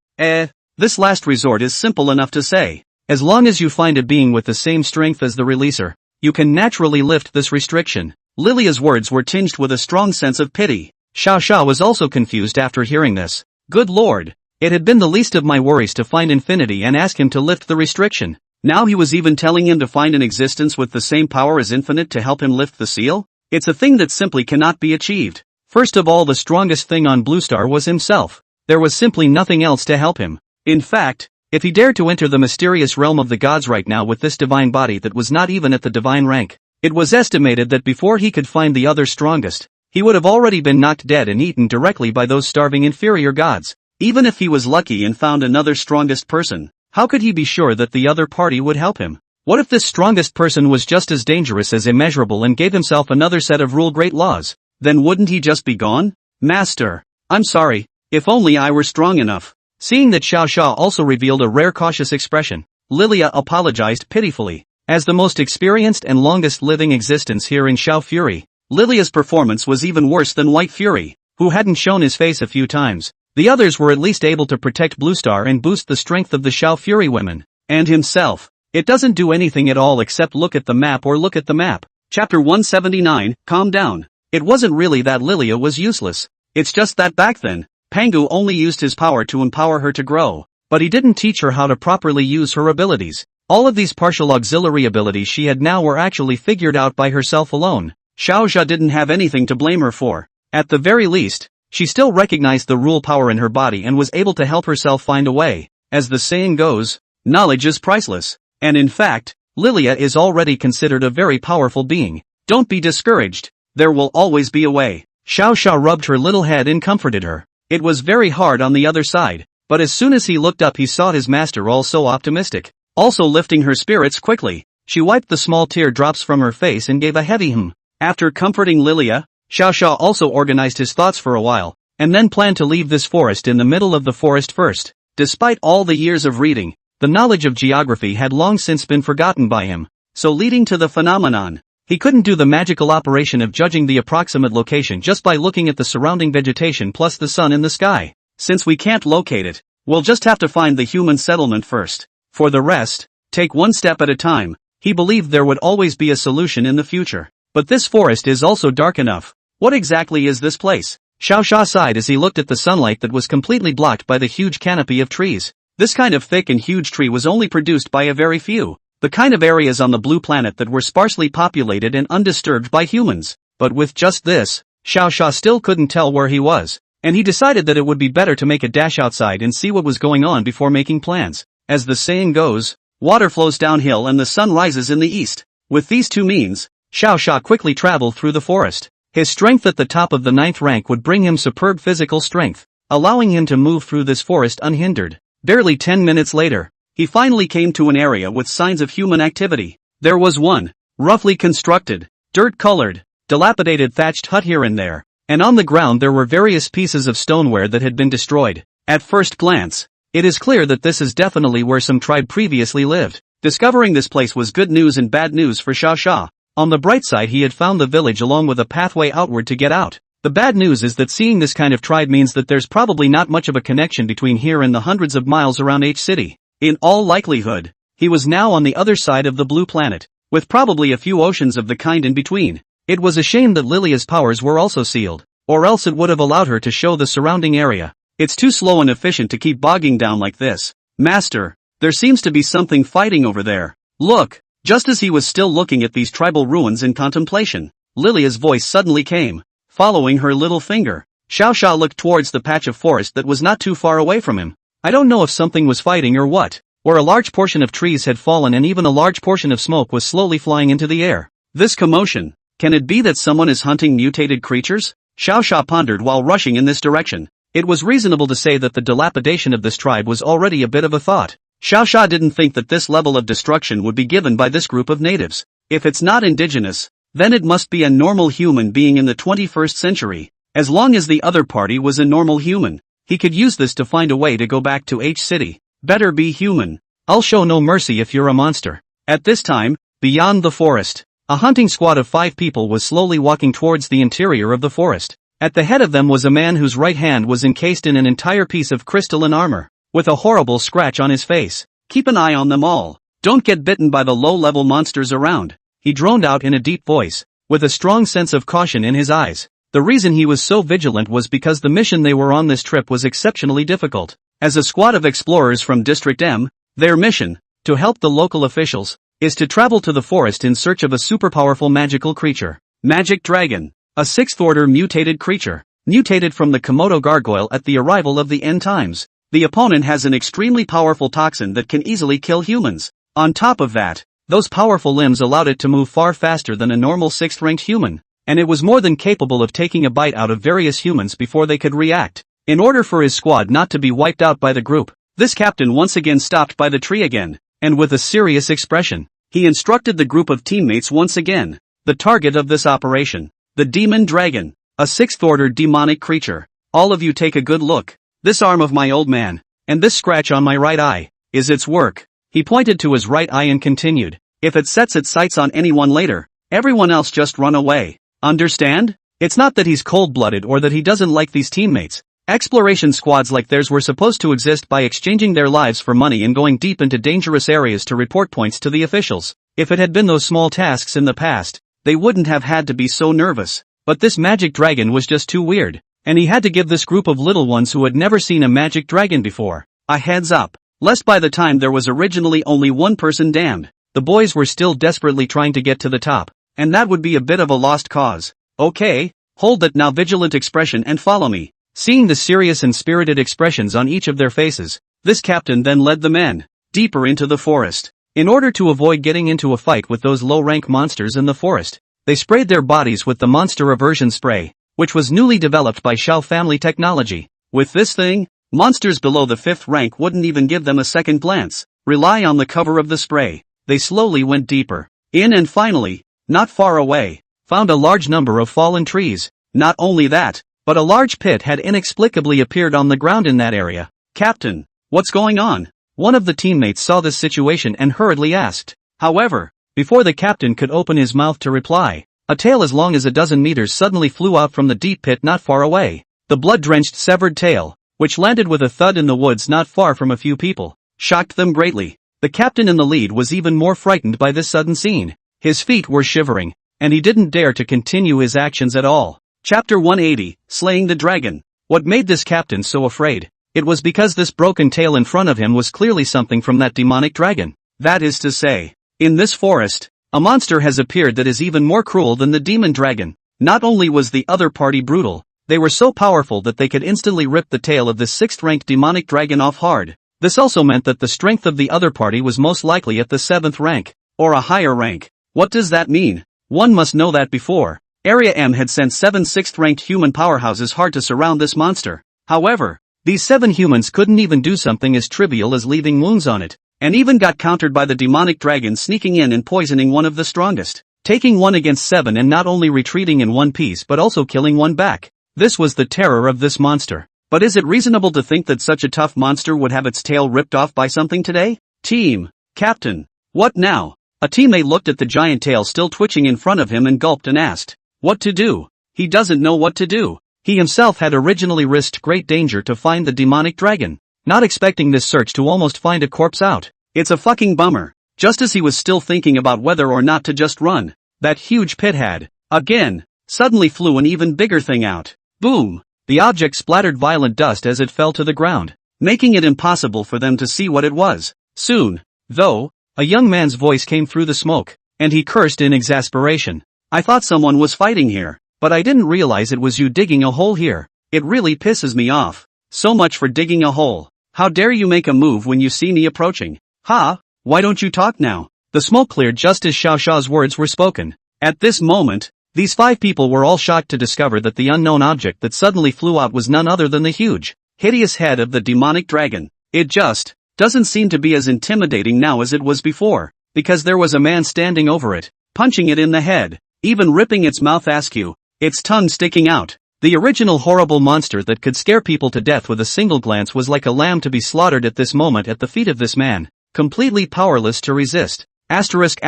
S1: This last resort is simple enough to say. As long as you find a being with the same strength as the releaser, you can naturally lift this restriction. Lilia's words were tinged with a strong sense of pity. Xiao Xia was also confused after hearing this. Good lord! It had been the least of my worries to find infinity and ask him to lift the restriction. Now he was even telling him to find an existence with the same power as infinite to help him lift the seal? It's a thing that simply cannot be achieved. First of all, the strongest thing on Blue Star was himself. There was simply nothing else to help him. In fact, if he dared to enter the mysterious realm of the gods right now with this divine body that was not even at the divine rank, it was estimated that before he could find the other strongest, he would have already been knocked dead and eaten directly by those starving inferior gods. Even if he was lucky and found another strongest person, how could he be sure that the other party would help him? What if this strongest person was just as dangerous as immeasurable and gave himself another set of great laws? Then wouldn't he just be gone? Master, I'm sorry, if only I were strong enough. Seeing that Xiao Xia also revealed a rare cautious expression, Lilia apologized pitifully. As the most experienced and longest living existence here in Xiao Fury, Lilia's performance was even worse than White Fury, who hadn't shown his face a few times. The others were at least able to protect Blue Star and boost the strength of the Xiao Fury women. And himself. It doesn't do anything at all except look at the map or look at the map. Chapter 179, Calm down. It wasn't really that Lilia was useless. It's just that back then, Pangu only used his power to empower her to grow. But he didn't teach her how to properly use her abilities. All of these partial auxiliary abilities she had now were actually figured out by herself alone. Xiao Xia didn't have anything to blame her for. At the very least, she still recognized the rule power in her body and was able to help herself find a way. As the saying goes, knowledge is priceless. And in fact, Lilia is already considered a very powerful being. Don't be discouraged. There will always be a way. Xiao Xia rubbed her little head and comforted her. It was very hard on the other side, but as soon as he looked up he saw his master all so optimistic. Also lifting her spirits quickly, she wiped the small tear drops from her face and gave a heavy hum. After comforting Lilia, Xiao Xia also organized his thoughts for a while, and then planned to leave this forest in the middle of the forest first. Despite all the years of reading, the knowledge of geography had long since been forgotten by him, so leading to the phenomenon, he couldn't do the magical operation of judging the approximate location just by looking at the surrounding vegetation plus the sun in the sky. Since we can't locate it, we'll just have to find the human settlement first. For the rest, take one step at a time. He believed there would always be a solution in the future. But this forest is also dark enough. What exactly is this place? Xiao Xia sighed as he looked at the sunlight that was completely blocked by the huge canopy of trees. This kind of thick and huge tree was only produced by a very few. The kind of areas on the blue planet that were sparsely populated and undisturbed by humans. But with just this, Xiao Xia still couldn't tell where he was. And he decided that it would be better to make a dash outside and see what was going on before making plans. As the saying goes, water flows downhill and the sun rises in the east. With these two means, Xiao Xia quickly traveled through the forest. His strength at the top of the 9th rank would bring him superb physical strength, allowing him to move through this forest unhindered. Barely 10 minutes later, he finally came to an area with signs of human activity. There was one, roughly constructed, dirt-colored, dilapidated thatched hut here and there, and on the ground there were various pieces of stoneware that had been destroyed. At first glance, it is clear that this is definitely where some tribe previously lived. Discovering this place was good news and bad news for Xiao Xia. On the bright side, he had found the village along with a pathway outward to get out. The bad news is that seeing this kind of tribe means that there's probably not much of a connection between here and the hundreds of miles around H City. In all likelihood, he was now on the other side of the blue planet, with probably a few oceans of the kind in between. It was a shame that Lilia's powers were also sealed, or else it would have allowed her to show the surrounding area. It's too slow and efficient to keep bogging down like this. Master, there seems to be something fighting over there. Look! Just as he was still looking at these tribal ruins in contemplation, Lilia's voice suddenly came. Following her little finger, Xiao Xia looked towards the patch of forest that was not too far away from him. I don't know if something was fighting or what. where a large portion of trees had fallen and even a large portion of smoke was slowly flying into the air. This commotion. Can it be that someone is hunting mutated creatures? Xiao Sha pondered while rushing in this direction. It was reasonable to say that the dilapidation of this tribe was already a bit of a thought. Xiao Sha didn't think that this level of destruction would be given by this group of natives. If it's not indigenous, then it must be a normal human being in the 21st century. As long as the other party was a normal human, he could use this to find a way to go back to H City. Better be human. I'll show no mercy if you're a monster. At this time, beyond the forest, a hunting squad of 5 people was slowly walking towards the interior of the forest. At the head of them was a man whose right hand was encased in an entire piece of crystalline armor, with a horrible scratch on his face. Keep an eye on them all. Don't get bitten by the low-level monsters around. He droned out in a deep voice, with a strong sense of caution in his eyes. The reason he was so vigilant was because the mission they were on this trip was exceptionally difficult. As a squad of explorers from District M, their mission, to help the local officials, is to travel to the forest in search of a superpowerful magical creature. Magic Dragon. A 6th-order mutated creature, mutated from the Komodo gargoyle at the arrival of the end times. The opponent has an extremely powerful toxin that can easily kill humans. On top of that, those powerful limbs allowed it to move far faster than a normal 6th-ranked human, and it was more than capable of taking a bite out of various humans before they could react. In order for his squad not to be wiped out by the group, this captain once again stopped by the tree again, and with a serious expression, he instructed the group of teammates once again. The target of this operation. The Demon Dragon, a 6th-order demonic creature. All of you take a good look. This arm of my old man, and this scratch on my right eye, is its work. He pointed to his right eye and continued, if it sets its sights on anyone later, everyone else just run away. Understand? It's not that he's cold-blooded or that he doesn't like these teammates. Exploration squads like theirs were supposed to exist by exchanging their lives for money and going deep into dangerous areas to report points to the officials. If it had been those small tasks in the past, they wouldn't have had to be so nervous. But this magic dragon was just too weird, and he had to give this group of little ones who had never seen a magic dragon before a heads up, lest by the time there was originally only one person damned, the boys were still desperately trying to get to the top, and that would be a bit of a lost cause. Okay, hold that now vigilant expression and follow me. Seeing the serious and spirited expressions on each of their faces, this captain then led the men deeper into the forest. In order to avoid getting into a fight with those low-rank monsters in the forest, they sprayed their bodies with the monster aversion spray, which was newly developed by Shao family technology. With this thing, monsters below the 5th rank wouldn't even give them a second glance. Rely on the cover of the spray. They slowly went deeper in and finally, not far away, found a large number of fallen trees. Not only that, but a large pit had inexplicably appeared on the ground in that area. Captain, what's going on? One of the teammates saw this situation and hurriedly asked. However, before the captain could open his mouth to reply, a tail as long as a dozen meters suddenly flew out from the deep pit not far away. The blood-drenched severed tail, which landed with a thud in the woods not far from a few people, shocked them greatly. The captain in the lead was even more frightened by this sudden scene. His feet were shivering, and he didn't dare to continue his actions at all. Chapter 180, Slaying the Dragon. What made this captain so afraid? It was because this broken tail in front of him was clearly something from that demonic dragon. That is to say, in this forest, a monster has appeared that is even more cruel than the demon dragon. Not only was the other party brutal, they were so powerful that they could instantly rip the tail of this 6th-ranked demonic dragon off hard. This also meant that the strength of the other party was most likely at the 7th rank, or a higher rank. What does that mean? One must know that before. Area M had sent 7 6th-ranked human powerhouses hard to surround this monster. However, these 7 humans couldn't even do something as trivial as leaving wounds on it, and even got countered by the demonic dragon sneaking in and poisoning one of the strongest, taking 1 against 7 and not only retreating in one piece but also killing one back. This was the terror of this monster. But is it reasonable to think that such a tough monster would have its tail ripped off by something today? Team. Captain. What now? A teammate looked at the giant tail still twitching in front of him and gulped and asked, what to do? He doesn't know what to do. He himself had originally risked great danger to find the demonic dragon, not expecting this search to almost find a corpse out. It's a fucking bummer. Just as he was still thinking about whether or not to just run, that huge pit had, again, suddenly flew an even bigger thing out. Boom! The object splattered violent dust as it fell to the ground, making it impossible for them to see what it was. Soon, though, a young man's voice came through the smoke, and he cursed in exasperation. I thought someone was fighting here, but I didn't realize it was you digging a hole here. It really pisses me off. So much for digging a hole. How dare you make a move when you see me approaching? Ha, why don't you talk now? The smoke cleared just as Xiao Sha's words were spoken. At this moment, these 5 people were all shocked to discover that the unknown object that suddenly flew out was none other than the huge, hideous head of the demonic dragon. It just doesn't seem to be as intimidating now as it was before, because there was a man standing over it, punching it in the head, even ripping its mouth askew, its tongue sticking out. The original horrible monster that could scare people to death with a single glance was like a lamb to be slaughtered at this moment at the feet of this man, completely powerless to resist. Asterisk.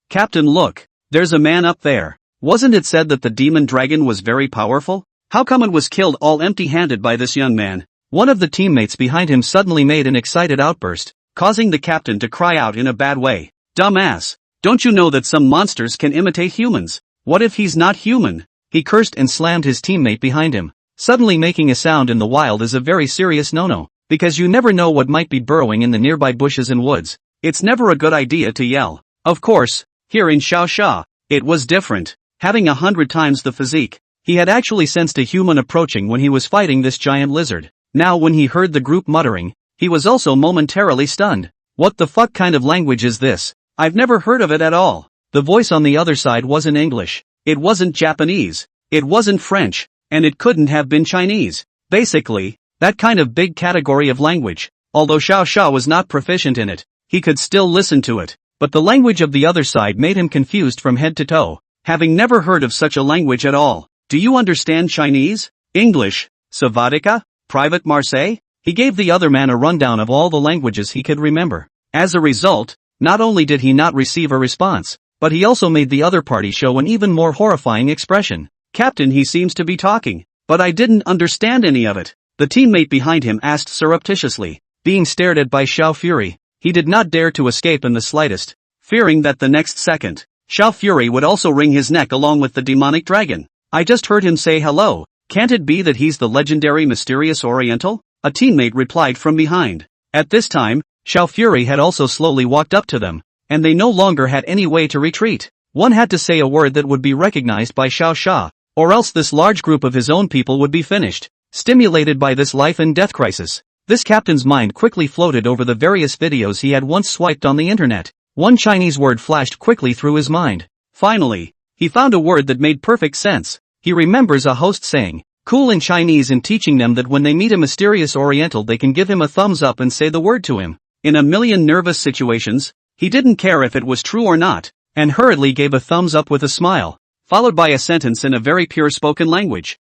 S1: Captain, look, there's a man up there. Wasn't it said that the demon dragon was very powerful? How come it was killed all empty-handed by this young man? One of the teammates behind him suddenly made an excited outburst, causing the captain to cry out in a bad way. Dumbass, don't you know that some monsters can imitate humans? What if he's not human? He cursed and slammed his teammate behind him. Suddenly making a sound in the wild is a very serious no-no, because you never know what might be burrowing in the nearby bushes and woods. It's never a good idea to yell. Of course, here in Xiao Sha, it was different. Having 100 times the physique, he had actually sensed a human approaching when he was fighting this giant lizard. Now when he heard the group muttering, he was also momentarily stunned. What the fuck kind of language is this? I've never heard of it at all. The voice on the other side wasn't English. It wasn't Japanese. It wasn't French. And it couldn't have been Chinese. Basically, that kind of big category of language. Although Xiao Sha was not proficient in it, he could still listen to it. But the language of the other side made him confused from head to toe, having never heard of such a language at all. Do you understand Chinese? English? Savadika? Private Marseille? He gave the other man a rundown of all the languages he could remember. As a result, not only did he not receive a response, but he also made the other party show an even more horrifying expression. Captain, he seems to be talking, but I didn't understand any of it. The teammate behind him asked surreptitiously, being stared at by Xiao Fury. He did not dare to escape in the slightest, fearing that the next second, Xiao Fury would also wring his neck along with the demonic dragon. I just heard him say hello. Can't it be that he's the legendary mysterious Oriental? A teammate replied from behind. At this time, Xiao Fury had also slowly walked up to them, and they no longer had any way to retreat. One had to say a word that would be recognized by Xiao Sha, or else this large group of his own people would be finished. Stimulated by this life and death crisis, this captain's mind quickly floated over the various videos he had once swiped on the internet. One Chinese word flashed quickly through his mind. Finally, he found a word that made perfect sense. He remembers a host saying, cool in Chinese and teaching them that when they meet a mysterious Oriental they can give him a thumbs up and say the word to him. In a million nervous situations, he didn't care if it was true or not, and hurriedly gave a thumbs up with a smile, followed by a sentence in a very pure spoken language.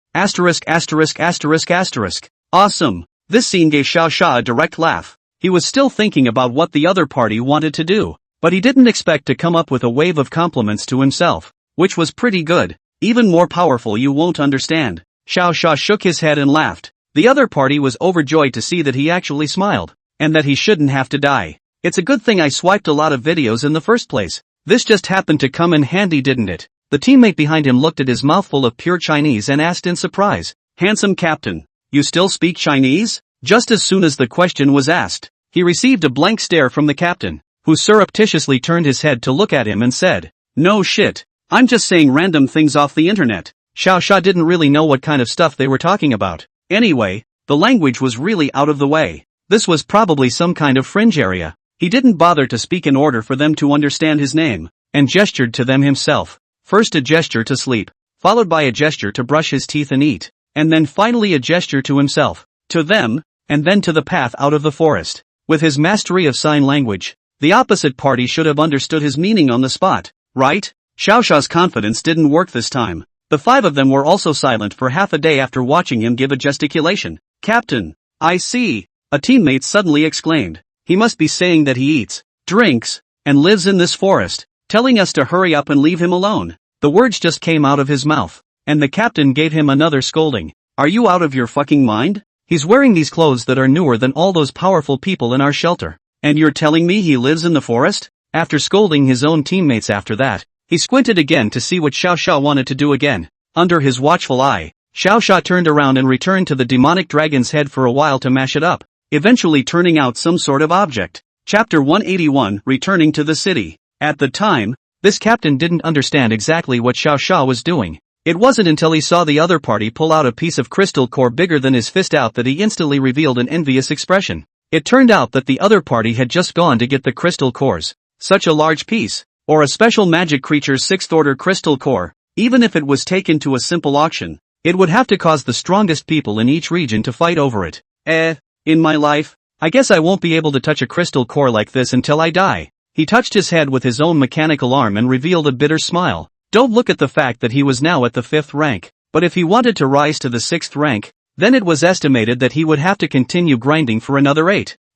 S1: Awesome. This scene gave Xiao Sha a direct laugh. He was still thinking about what the other party wanted to do, but he didn't expect to come up with a wave of compliments to himself, which was pretty good. Even more powerful, you won't understand. Xiao Sha shook his head and laughed. The other party was overjoyed to see that he actually smiled, and that he shouldn't have to die. It's a good thing I swiped a lot of videos in the first place. This just happened to come in handy, didn't it? The teammate behind him looked at his mouthful of pure Chinese and asked in surprise, handsome captain, you still speak Chinese? Just as soon as the question was asked, he received a blank stare from the captain, who surreptitiously turned his head to look at him and said, no shit, I'm just saying random things off the internet. Xiao Sha didn't really know what kind of stuff they were talking about. Anyway, the language was really out of the way. This was probably some kind of fringe area. He didn't bother to speak in order for them to understand his name, and gestured to them himself. First a gesture to sleep, followed by a gesture to brush his teeth and eat, and then finally a gesture to himself, to them, and then to the path out of the forest. With his mastery of sign language, the opposite party should have understood his meaning on the spot, right? Xiao Sha's confidence didn't work this time. The 5 of them were also silent for half a day after watching him give a gesticulation. Captain, I see, a teammate suddenly exclaimed. He must be saying that he eats, drinks, and lives in this forest, telling us to hurry up and leave him alone. The words just came out of his mouth, and the captain gave him another scolding. Are you out of your fucking mind? He's wearing these clothes that are newer than all those powerful people in our shelter, and you're telling me he lives in the forest? After scolding his own teammates after that, he squinted again to see what Xiao Sha wanted to do again. Under his watchful eye, Xiao Sha turned around and returned to the demonic dragon's head for a while to mash it up, eventually turning out some sort of object. Chapter 181, Returning to the City. At the time, this captain didn't understand exactly what Xiao Sha was doing. It wasn't until he saw the other party pull out a piece of crystal core bigger than his fist out that he instantly revealed an envious expression. It turned out that the other party had just gone to get the crystal cores. Such a large piece, or a special magic creature's 6th order crystal core, even if it was taken to a simple auction, it would have to cause the strongest people in each region to fight over it. In my life, I guess I won't be able to touch a crystal core like this until I die. He touched his head with his own mechanical arm and revealed a bitter smile. Don't look at the fact that he was now at the 5th rank, but if he wanted to rise to the 6th rank, then it was estimated that he would have to continue grinding for another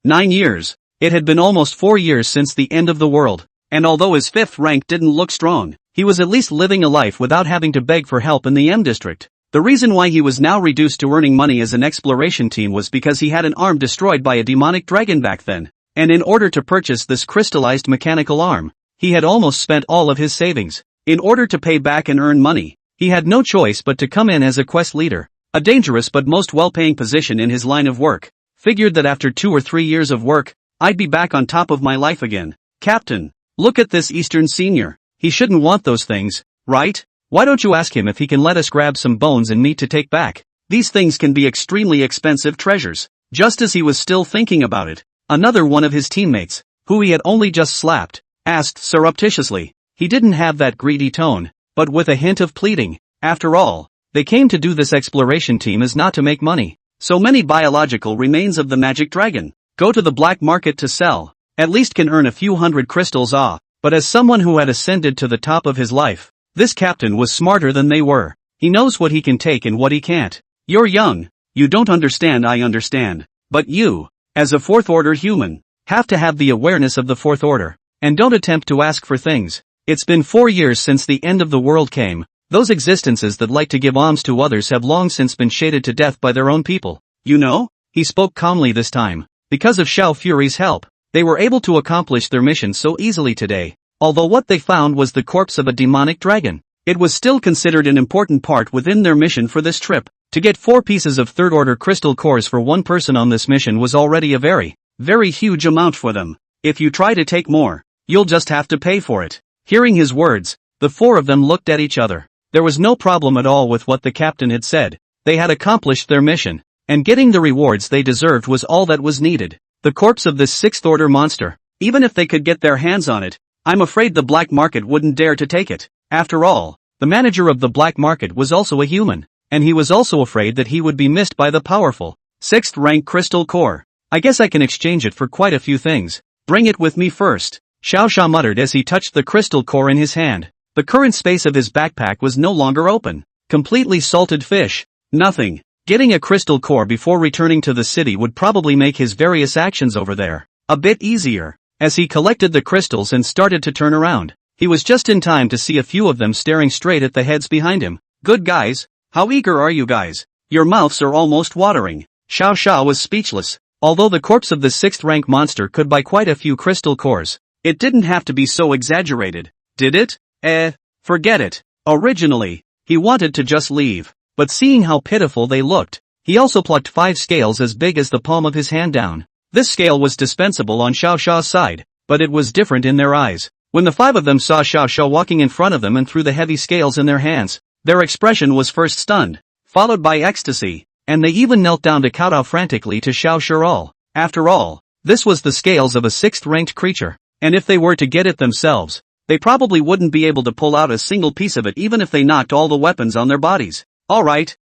S1: 9 years. It had been almost 4 years since the end of the world, and although his 5th rank didn't look strong, he was at least living a life without having to beg for help in the M district. The reason why he was now reduced to earning money as an exploration team was because he had an arm destroyed by a demonic dragon back then, and in order to purchase this crystallized mechanical arm, he had almost spent all of his savings. In order to pay back and earn money, he had no choice but to come in as a quest leader, a dangerous but most well-paying position in his line of work. Figured that after 2 or 3 years of work, I'd be back on top of my life again. Captain, look at this Eastern senior. He shouldn't want those things, right? Why don't you ask him if he can let us grab some bones and meat to take back? These things can be extremely expensive treasures. Just as he was still thinking about it, another one of his teammates, who he had only just slapped, asked surreptitiously. He didn't have that greedy tone, but with a hint of pleading. After all, they came to do this exploration team is not to make money. So many biological remains of the magic dragon go to the black market to sell, at least can earn a few hundred crystals off. But as someone who had ascended to the top of his life, this captain was smarter than they were. He knows what he can take and what he can't. You're young, you don't understand. I understand. But you, as a 4th order human, have to have the awareness of the 4th order, and don't attempt to ask for things. It's been 4 years since the end of the world came. Those existences that like to give alms to others have long since been shaded to death by their own people. You know? He spoke calmly this time. Because of Xiao Fury's help, they were able to accomplish their mission so easily today. Although what they found was the corpse of a demonic dragon, it was still considered an important part within their mission for this trip. To get 4 pieces of 3rd order crystal cores for one person on this mission was already a very, very huge amount for them. If you try to take more, you'll just have to pay for it. Hearing his words, the 4 of them looked at each other. There was no problem at all with what the captain had said. They had accomplished their mission, and getting the rewards they deserved was all that was needed. The corpse of this 6th order monster, even if they could get their hands on it, I'm afraid the black market wouldn't dare to take it. After all, the manager of the black market was also a human, and he was also afraid that he would be missed by the powerful 6th rank crystal core. I guess I can exchange it for quite a few things. Bring it with me first, Xiao Sha muttered as he touched the crystal core in his hand. The current space of his backpack was no longer open. Completely salted fish. Nothing. Getting a crystal core before returning to the city would probably make his various actions over there a bit easier. As he collected the crystals and started to turn around, he was just in time to see a few of them staring straight at the heads behind him. Good guys, how eager are you guys? Your mouths are almost watering. Xiao Sha was speechless. Although the corpse of the 6th rank monster could buy quite a few crystal cores, it didn't have to be so exaggerated, did it? Forget it. Originally, he wanted to just leave, but seeing how pitiful they looked, he also plucked 5 scales as big as the palm of his hand down. This scale was dispensable on Xiao Sha's side, but it was different in their eyes. When the 5 of them saw Xiao Sha walking in front of them and threw the heavy scales in their hands, their expression was first stunned, followed by ecstasy, and they even knelt down to kowtow frantically to Xiao Sha. After all, this was the scales of a 6th ranked creature, and if they were to get it themselves, they probably wouldn't be able to pull out a single piece of it even if they knocked all the weapons on their bodies. Alright,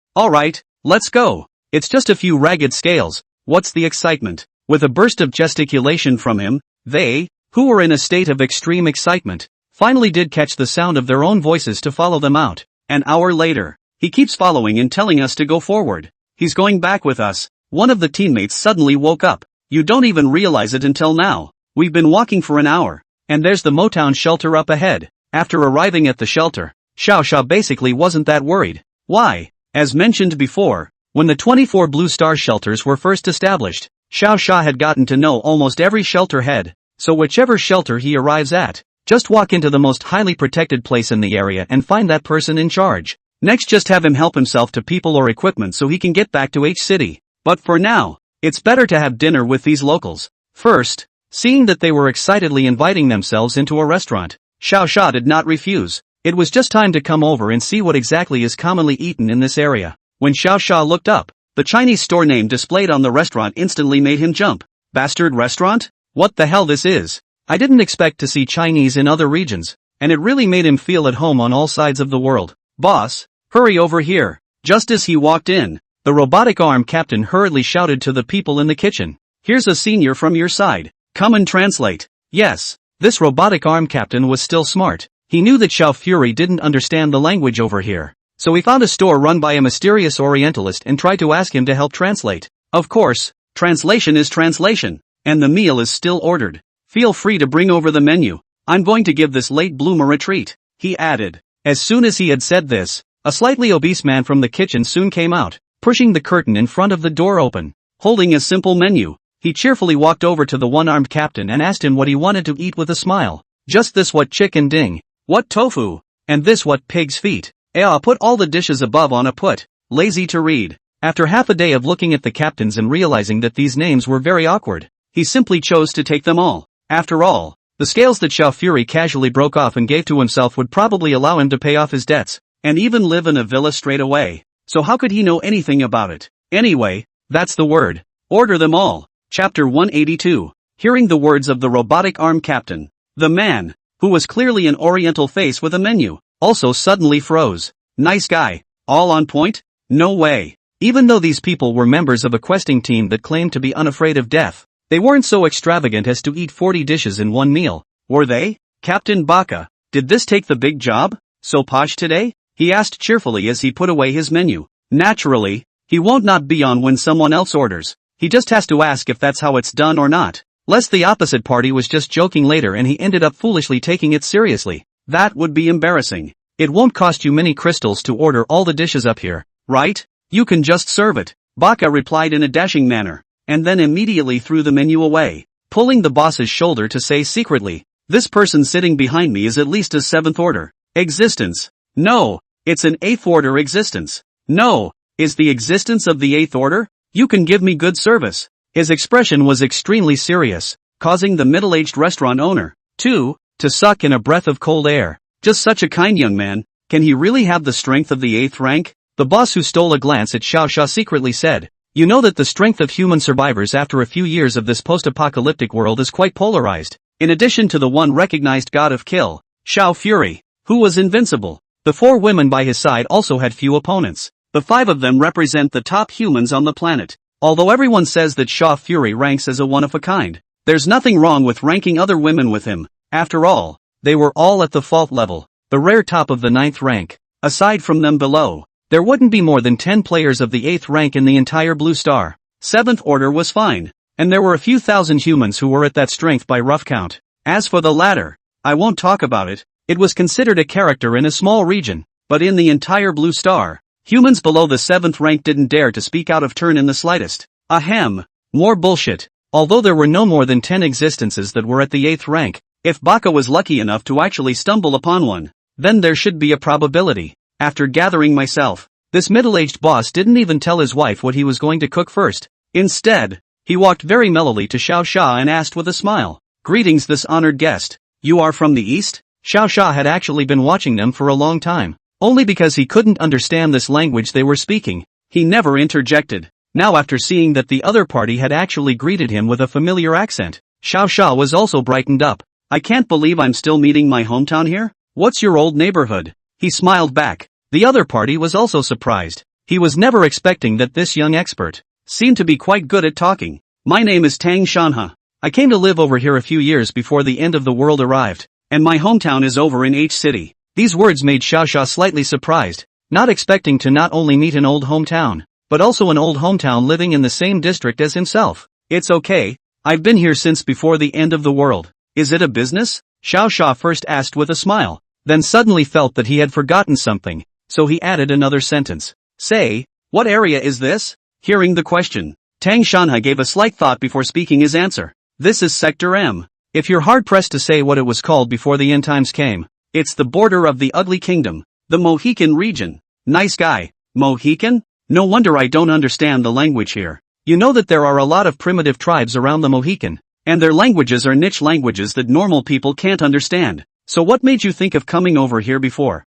S1: let's go. It's just a few ragged scales, what's the excitement? With a burst of gesticulation from him, they, who were in a state of extreme excitement, finally did catch the sound of their own voices to follow them out. An hour later, he keeps following and telling us to go forward. He's going back with us. One of the teammates suddenly woke up. You don't even realize it until now. We've been walking for an hour. And there's the Motown shelter up ahead. After arriving at the shelter, Xiao Sha basically wasn't that worried. Why? As mentioned before, when the 24 Blue Star shelters were first established, Xiao Sha had gotten to know almost every shelter head, so whichever shelter he arrives at, just walk into the most highly protected place in the area and find that person in charge. Next just have him help himself to people or equipment so he can get back to H City. But for now, it's better to have dinner with these locals. First, seeing that they were excitedly inviting themselves into a restaurant, Xiao Sha did not refuse. It was just time to come over and see what exactly is commonly eaten in this area. When Xiao Sha looked up, the Chinese store name displayed on the restaurant instantly made him jump. Bastard restaurant? What the hell this is? I didn't expect to see Chinese in other regions, and it really made him feel at home on all sides of the world. Boss, hurry over here. Just as he walked in, the robotic arm captain hurriedly shouted to the people in the kitchen. Here's a senior from your side. Come and translate. Yes, this robotic arm captain was still smart. He knew that Xiao Fury didn't understand the language over here. So he found a store run by a mysterious Orientalist and tried to ask him to help translate. Of course, translation is translation, and the meal is still ordered. Feel free to bring over the menu. I'm going to give this late bloomer a treat, he added. As soon as he had said this, a slightly obese man from the kitchen soon came out, pushing the curtain in front of the door open. Holding a simple menu, he cheerfully walked over to the one-armed captain and asked him what he wanted to eat with a smile. Just this what chicken ding, what tofu, and this what pig's feet. Put all the dishes above on a put. Lazy to read. After half a day of looking at the captains and realizing that these names were very awkward, he simply chose to take them all. After all, the scales that Xiao Fury casually broke off and gave to himself would probably allow him to pay off his debts, and even live in a villa straight away. So how could he know anything about it? Anyway, that's the word. Order them all. Chapter 182. Hearing the words of the robotic arm captain, the man, who was clearly an oriental face with a menu, also suddenly froze. Nice guy. All on point? No way. Even though these people were members of a questing team that claimed to be unafraid of death, they weren't so extravagant as to eat 40 dishes in one meal, were they? Captain Baka, did this take the big job? So posh today? He asked cheerfully as he put away his menu. Naturally, he won't not be on when someone else orders. He just has to ask if that's how it's done or not. Lest the opposite party was just joking later and he ended up foolishly taking it seriously. That would be embarrassing. It won't cost you many crystals to order all the dishes up here, right? You can just serve it. Baka replied in a dashing manner, and then immediately threw the menu away, pulling the boss's shoulder to say secretly, this person sitting behind me is at least a 7th order existence. No, it's an 8th order existence. No, is the existence of the 8th order? You can give me good service. His expression was extremely serious, causing the middle-aged restaurant owner, to suck in a breath of cold air. Just such a kind young man, can he really have the strength of the 8th rank? The boss, who stole a glance at Xiao Xia, secretly said, you know that the strength of human survivors after a few years of this post-apocalyptic world is quite polarized. In addition to the one recognized god of kill, Xiao Fury, who was invincible, the 4 women by his side also had few opponents. The 5 of them represent the top humans on the planet. Although everyone says that Xiao Fury ranks as a one-of-a-kind, there's nothing wrong with ranking other women with him. After all, they were all at the fault level, the rare top of the 9th rank. Aside from them below, there wouldn't be more than 10 players of the 8th rank in the entire Blue Star. 7th order was fine, and there were a few thousand humans who were at that strength by rough count. As for the latter, I won't talk about it. It was considered a character in a small region, but in the entire Blue Star, humans below the 7th rank didn't dare to speak out of turn in the slightest. Ahem, more bullshit. Although there were no more than 10 existences that were at the 8th rank, if Baka was lucky enough to actually stumble upon one, then there should be a probability. After gathering myself, this middle-aged boss didn't even tell his wife what he was going to cook first. Instead, he walked very mellowly to Xiao Xia and asked with a smile, greetings, this honored guest. You are from the east? Xiao Xia had actually been watching them for a long time. Only because he couldn't understand this language they were speaking, he never interjected. Now, after seeing that the other party had actually greeted him with a familiar accent, Xiao Xia was also brightened up. I can't believe I'm still meeting my hometown here? What's your old neighborhood? He smiled back. The other party was also surprised. He was never expecting that this young expert seemed to be quite good at talking. My name is Tang Shanha. I came to live over here a few years before the end of the world arrived, and my hometown is over in H City. These words made Xiao Xia slightly surprised, not expecting to not only meet an old hometown, but also an old hometown living in the same district as himself. It's okay, I've been here since before the end of the world. Is it a business? Xiao Xia first asked with a smile, then suddenly felt that he had forgotten something, so he added another sentence. Say, what area is this? Hearing the question, Tang Shanha gave a slight thought before speaking his answer. This is Sector M. If you're hard-pressed to say what it was called before the end times came, it's the border of the Ugly Kingdom, the Mohican region. Nice guy. Mohican? No wonder I don't understand the language here. You know that there are a lot of primitive tribes around the Mohican, and their languages are niche languages that normal people can't understand. So what made you think of coming over here before?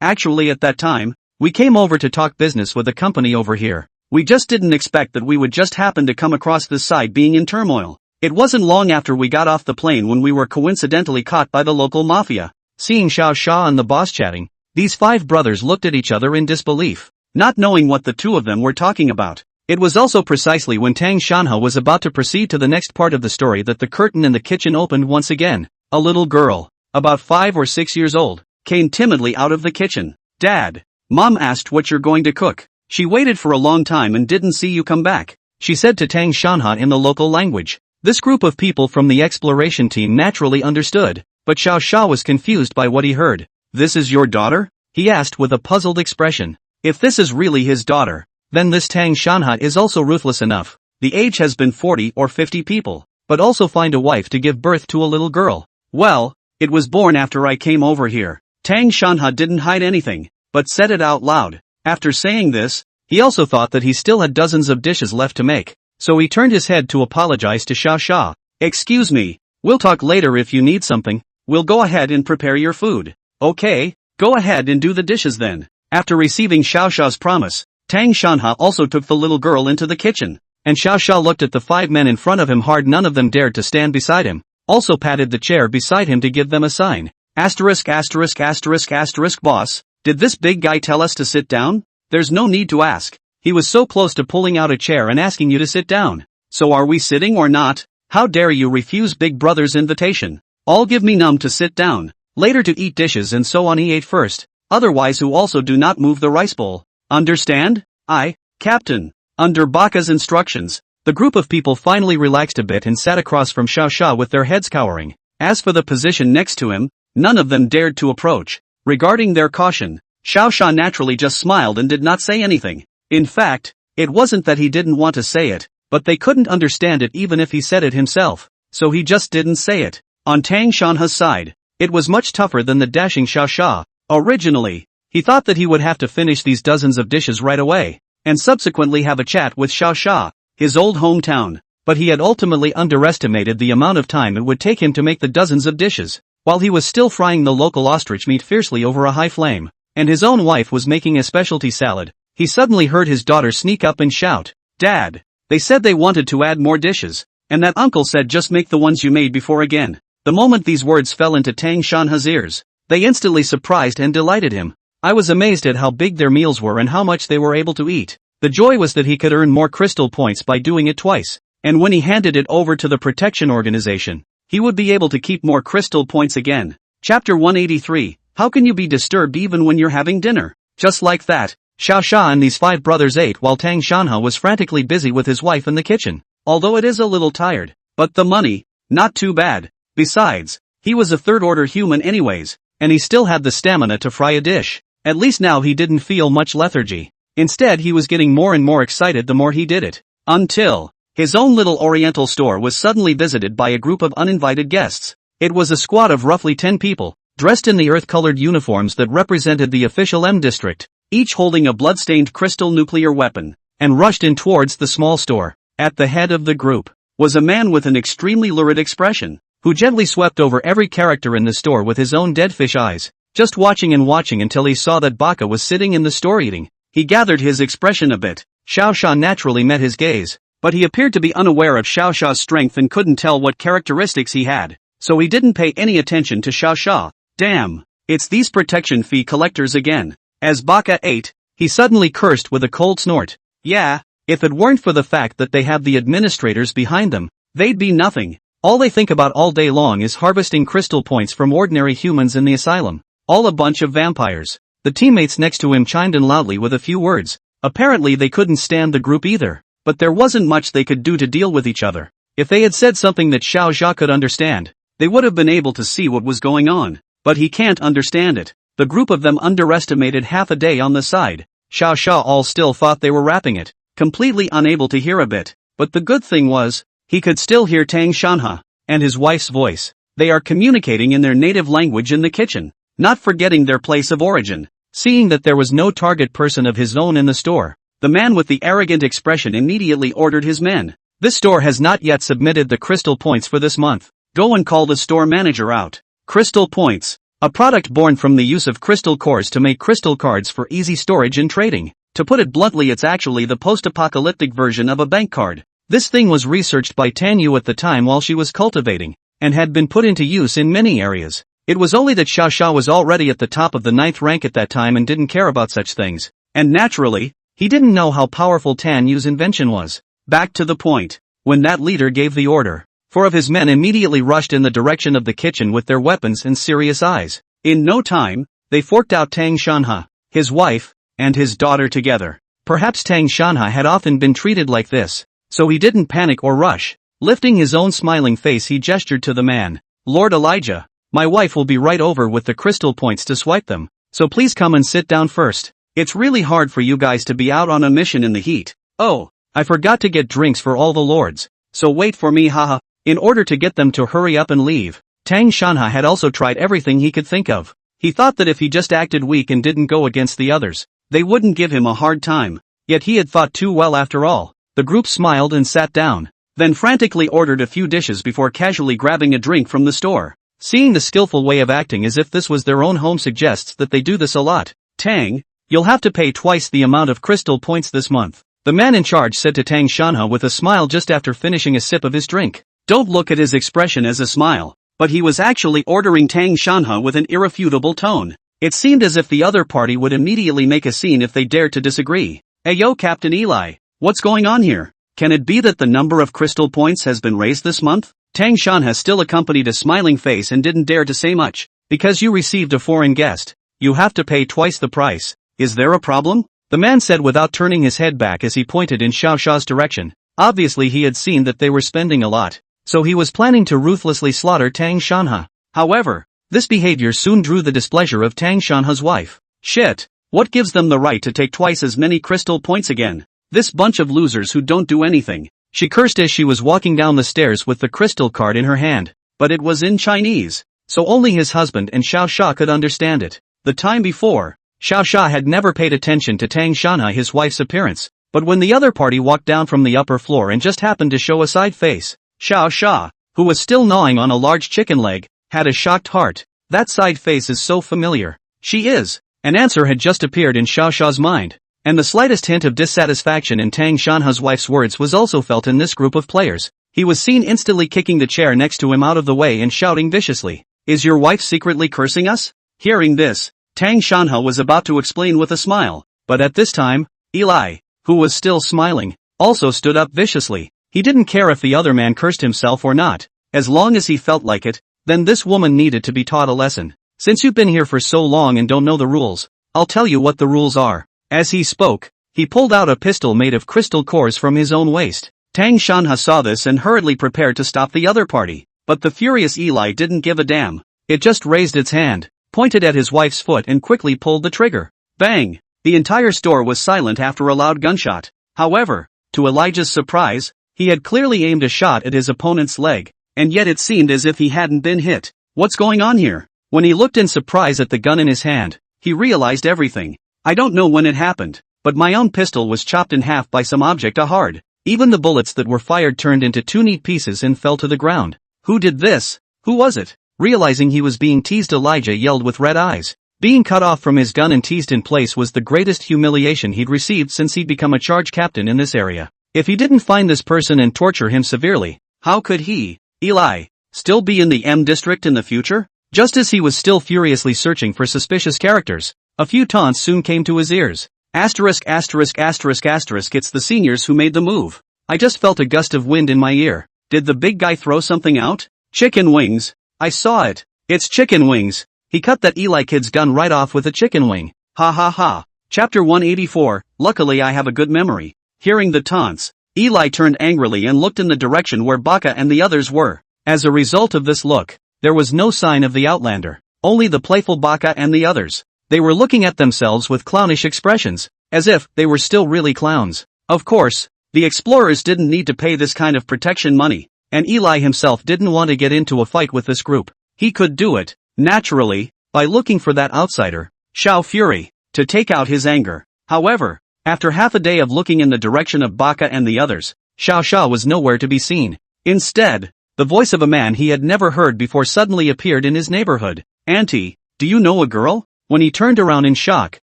S1: Actually at that time, we came over to talk business with a company over here. We just didn't expect that we would just happen to come across this side being in turmoil. It wasn't long after we got off the plane when we were coincidentally caught by the local mafia. Seeing Xiao Xia and the boss chatting, these 5 brothers looked at each other in disbelief, not knowing what the two of them were talking about. It was also precisely when Tang Shanha was about to proceed to the next part of the story that the curtain in the kitchen opened once again. A little girl, about 5 or 6 years old, came timidly out of the kitchen. "Dad." Mom asked what you're going to cook. "She waited for a long time and didn't see you come back," she said to Tang Shanha in the local language. This group of people from the exploration team naturally understood, but Xiao Xia was confused by what he heard. "This is your daughter?" he asked with a puzzled expression. If this is really his daughter, then this Tang Shanha is also ruthless enough. The age has been 40 or 50 people, but also find a wife to give birth to a little girl. "Well, it was born after I came over here." Tang Shanha didn't hide anything, but said it out loud. After saying this, he also thought that he still had dozens of dishes left to make, so he turned his head to apologize to Xiao Xia. "Excuse me, we'll talk later if you need something. We'll go ahead and prepare your food." "Okay, go ahead and do the dishes then." After receiving Xiao Xia's promise, Tang Shanha also took the little girl into the kitchen, and Xiao Xia looked at the 5 men in front of him hard. None of them dared to stand beside him, also patted the chair beside him to give them a sign. Asterisk asterisk asterisk asterisk boss, did this big guy tell us to sit down? There's no need to ask. He was so close to pulling out a chair and asking you to sit down. So are we sitting or not? How dare you refuse Big Brother's invitation? All give me numb to sit down, later to eat dishes and so on. He ate first, otherwise who also do not move the rice bowl. Understand? Aye, Captain. Under Baka's instructions, the group of people finally relaxed a bit and sat across from Xiao Xia with their heads cowering. As for the position next to him, none of them dared to approach. Regarding their caution, Xiao Xia naturally just smiled and did not say anything. In fact, it wasn't that he didn't want to say it, but they couldn't understand it even if he said it himself, so he just didn't say it. On Tang Shanha's side, it was much tougher than the dashing Xiao Xia. Originally, he thought that he would have to finish these dozens of dishes right away, and subsequently have a chat with Xiao Xia, his old hometown, but he had ultimately underestimated the amount of time it would take him to make the dozens of dishes, while he was still frying the local ostrich meat fiercely over a high flame, and his own wife was making a specialty salad. He suddenly heard his daughter sneak up and shout, "Dad, they said they wanted to add more dishes, and that uncle said just make the ones you made before again." The moment these words fell into Tang Shanha's ears, they instantly surprised and delighted him. I was amazed at how big their meals were and how much they were able to eat. The joy was that he could earn more crystal points by doing it twice, and when he handed it over to the protection organization, he would be able to keep more crystal points again. Chapter 183, How can you be disturbed even when you're having dinner? Just like that, Xiao Xia and these 5 brothers ate while Tang Shanha was frantically busy with his wife in the kitchen. Although it is a little tired, but the money, not too bad. Besides, he was a third-order human anyways, and he still had the stamina to fry a dish. At least now he didn't feel much lethargy. Instead he was getting more and more excited the more he did it. Until his own little oriental store was suddenly visited by a group of uninvited guests. It was a squad of roughly 10 people, dressed in the earth-colored uniforms that represented the official M district, each holding a blood-stained crystal nuclear weapon, and rushed in towards the small store. At the head of the group was a man with an extremely lurid expression, who gently swept over every character in the store with his own dead fish eyes, just watching and watching until he saw that Baka was sitting in the store eating. He gathered his expression a bit. Xiao Xia naturally met his gaze, but he appeared to be unaware of Xiao Xia's strength and couldn't tell what characteristics he had, so he didn't pay any attention to Xiao Xia. Damn, it's these protection fee collectors again. As Baka ate, he suddenly cursed with a cold snort. Yeah, if it weren't for the fact that they have the administrators behind them, they'd be nothing. All they think about all day long is harvesting crystal points from ordinary humans in the asylum. All a bunch of vampires. The teammates next to him chimed in loudly with a few words. Apparently they couldn't stand the group either, but there wasn't much they could do to deal with each other. If they had said something that Xiao Xia could understand, they would have been able to see what was going on. But he can't understand it. The group of them underestimated half a day on the side. Xiao Xia all still thought they were rapping it, completely unable to hear a bit. But the good thing was, he could still hear Tang Shanha and his wife's voice. They are communicating in their native language in the kitchen, not forgetting their place of origin. Seeing that there was no target person of his own in the store, the man with the arrogant expression immediately ordered his men. This store has not yet submitted the crystal points for this month. Go and call the store manager out. Crystal points. A product born from the use of crystal cores to make crystal cards for easy storage and trading. To put it bluntly, it's actually the post-apocalyptic version of a bank card. This thing was researched by Tang Yu at the time while she was cultivating, and had been put into use in many areas. It was only that Xiao Xia was already at the top of the 9th rank at that time and didn't care about such things. And naturally, he didn't know how powerful Tang Yu's invention was. Back to the point. When that leader gave the order, 4 of his men immediately rushed in the direction of the kitchen with their weapons and serious eyes. In no time, they forked out Tang Shanha, his wife, and his daughter together. Perhaps Tang Shanha had often been treated like this, so he didn't panic or rush. Lifting his own smiling face, he gestured to the man. Lord Elijah, my wife will be right over with the crystal points to swipe them, so please come and sit down first. It's really hard for you guys to be out on a mission in the heat. Oh, I forgot to get drinks for all the lords, so wait for me, haha. In order to get them to hurry up and leave, Tang Shanha had also tried everything he could think of. He thought that if he just acted weak and didn't go against the others, they wouldn't give him a hard time. Yet he had thought too well after all. The group smiled and sat down, then frantically ordered a few dishes before casually grabbing a drink from the store. Seeing the skillful way of acting as if this was their own home suggests that they do this a lot. Tang, you'll have to pay twice the amount of crystal points this month, the man in charge said to Tang Shanha with a smile just after finishing a sip of his drink. Don't look at his expression as a smile, but he was actually ordering Tang Shanha with an irrefutable tone. It seemed as if the other party would immediately make a scene if they dared to disagree. Hey yo, Captain Eli, what's going on here? Can it be that the number of crystal points has been raised this month? Tang Shanha still accompanied a smiling face and didn't dare to say much. Because you received a foreign guest, you have to pay twice the price. Is there a problem? The man said without turning his head back as he pointed in Xiao Xia's direction. Obviously he had seen that they were spending a lot, so he was planning to ruthlessly slaughter Tang Shanha. However, this behavior soon drew the displeasure of Tang Shanha's wife. Shit, what gives them the right to take twice as many crystal points again? This bunch of losers who don't do anything. She cursed as she was walking down the stairs with the crystal card in her hand, but it was in Chinese, so only his husband and Xiao Xia could understand it. The time before, Xiao Xia had never paid attention to Tang Shanha, his wife's appearance, but when the other party walked down from the upper floor and just happened to show a side face, Xiao Xia, who was still gnawing on a large chicken leg, had a shocked heart. That side face is so familiar. She is. An answer had just appeared in Xiao Xia's mind, and the slightest hint of dissatisfaction in Tang Shanha's wife's words was also felt in this group of players. He was seen instantly kicking the chair next to him out of the way and shouting viciously, "Is your wife secretly cursing us?" Hearing this, Tang Shanha was about to explain with a smile, but at this time, Eli, who was still smiling, also stood up viciously. He didn't care if the other man cursed himself or not, as long as he felt like it, then this woman needed to be taught a lesson. Since you've been here for so long and don't know the rules, I'll tell you what the rules are. As he spoke, he pulled out a pistol made of crystal cores from his own waist. Tang Shanha saw this and hurriedly prepared to stop the other party, but the furious Eli didn't give a damn. It just raised its hand, pointed at his wife's foot and quickly pulled the trigger. Bang! The entire store was silent after a loud gunshot. However, to Elijah's surprise, he had clearly aimed a shot at his opponent's leg, and yet it seemed as if he hadn't been hit. What's going on here? When he looked in surprise at the gun in his hand, he realized everything. I don't know when it happened, but my own pistol was chopped in half by some object hard. Even the bullets that were fired turned into 2 neat pieces and fell to the ground. Who did this? Who was it? Realizing he was being teased, Elijah yelled with red eyes. Being cut off from his gun and teased in place was the greatest humiliation he'd received since he'd become a charge captain in this area. If he didn't find this person and torture him severely, how could he, Eli, still be in the M district in the future? Just as he was still furiously searching for suspicious characters, a few taunts soon came to his ears. Asterisk asterisk asterisk asterisk, it's the seniors who made the move. I just felt a gust of wind in my ear. Did the big guy throw something out? Chicken wings. I saw it. It's chicken wings. He cut that Eli kid's gun right off with a chicken wing. Ha ha ha. Chapter 184, luckily I have a good memory. Hearing the taunts, Eli turned angrily and looked in the direction where Baka and the others were. As a result of this look, there was no sign of the Outlander, only the playful Baka and the others. They were looking at themselves with clownish expressions, as if they were still really clowns. Of course, the explorers didn't need to pay this kind of protection money, and Eli himself didn't want to get into a fight with this group. He could do it, naturally, by looking for that outsider, Xiao Fury, to take out his anger. However, after half a day of looking in the direction of Baka and the others, Xiao Xia was nowhere to be seen. Instead, the voice of a man he had never heard before suddenly appeared in his neighborhood. Auntie, do you know a girl? When he turned around in shock,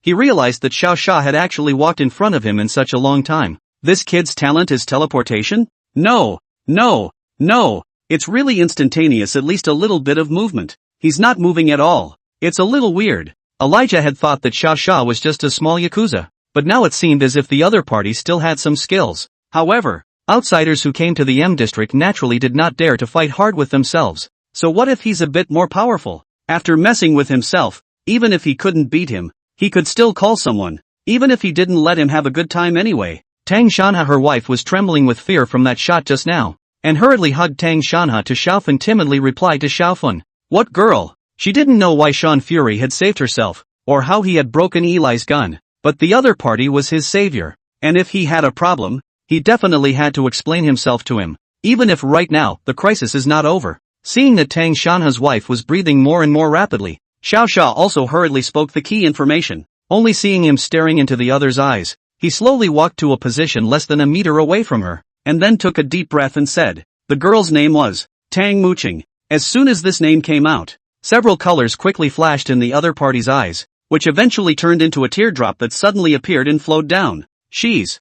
S1: he realized that Xiao Sha had actually walked in front of him in such a long time. This kid's talent is teleportation? No, no, no. It's really instantaneous, at least a little bit of movement. He's not moving at all. It's a little weird. Elijah had thought that Xiao Sha was just a small yakuza, but now it seemed as if the other party still had some skills. However, outsiders who came to the M district naturally did not dare to fight hard with themselves. So what if he's a bit more powerful? After messing with himself, even if he couldn't beat him, he could still call someone, even if he didn't let him have a good time anyway. Tang Shanha, her wife, was trembling with fear from that shot just now, and hurriedly hugged Tang Shanha to Xiaofun, timidly replied to Xiaofun. What girl? She didn't know why Sean Fury had saved herself, or how he had broken Eli's gun, but the other party was his savior, and if he had a problem, he definitely had to explain himself to him, even if right now the crisis is not over. Seeing that Tang Shanha's wife was breathing more and more rapidly, Xiao Sha also hurriedly spoke the key information. Only seeing him staring into the other's eyes, he slowly walked to a position less than a meter away from her, and then took a deep breath and said, the girl's name was Tang Muqing. As soon as this name came out, several colors quickly flashed in the other party's eyes, which eventually turned into a teardrop that suddenly appeared and flowed down. She's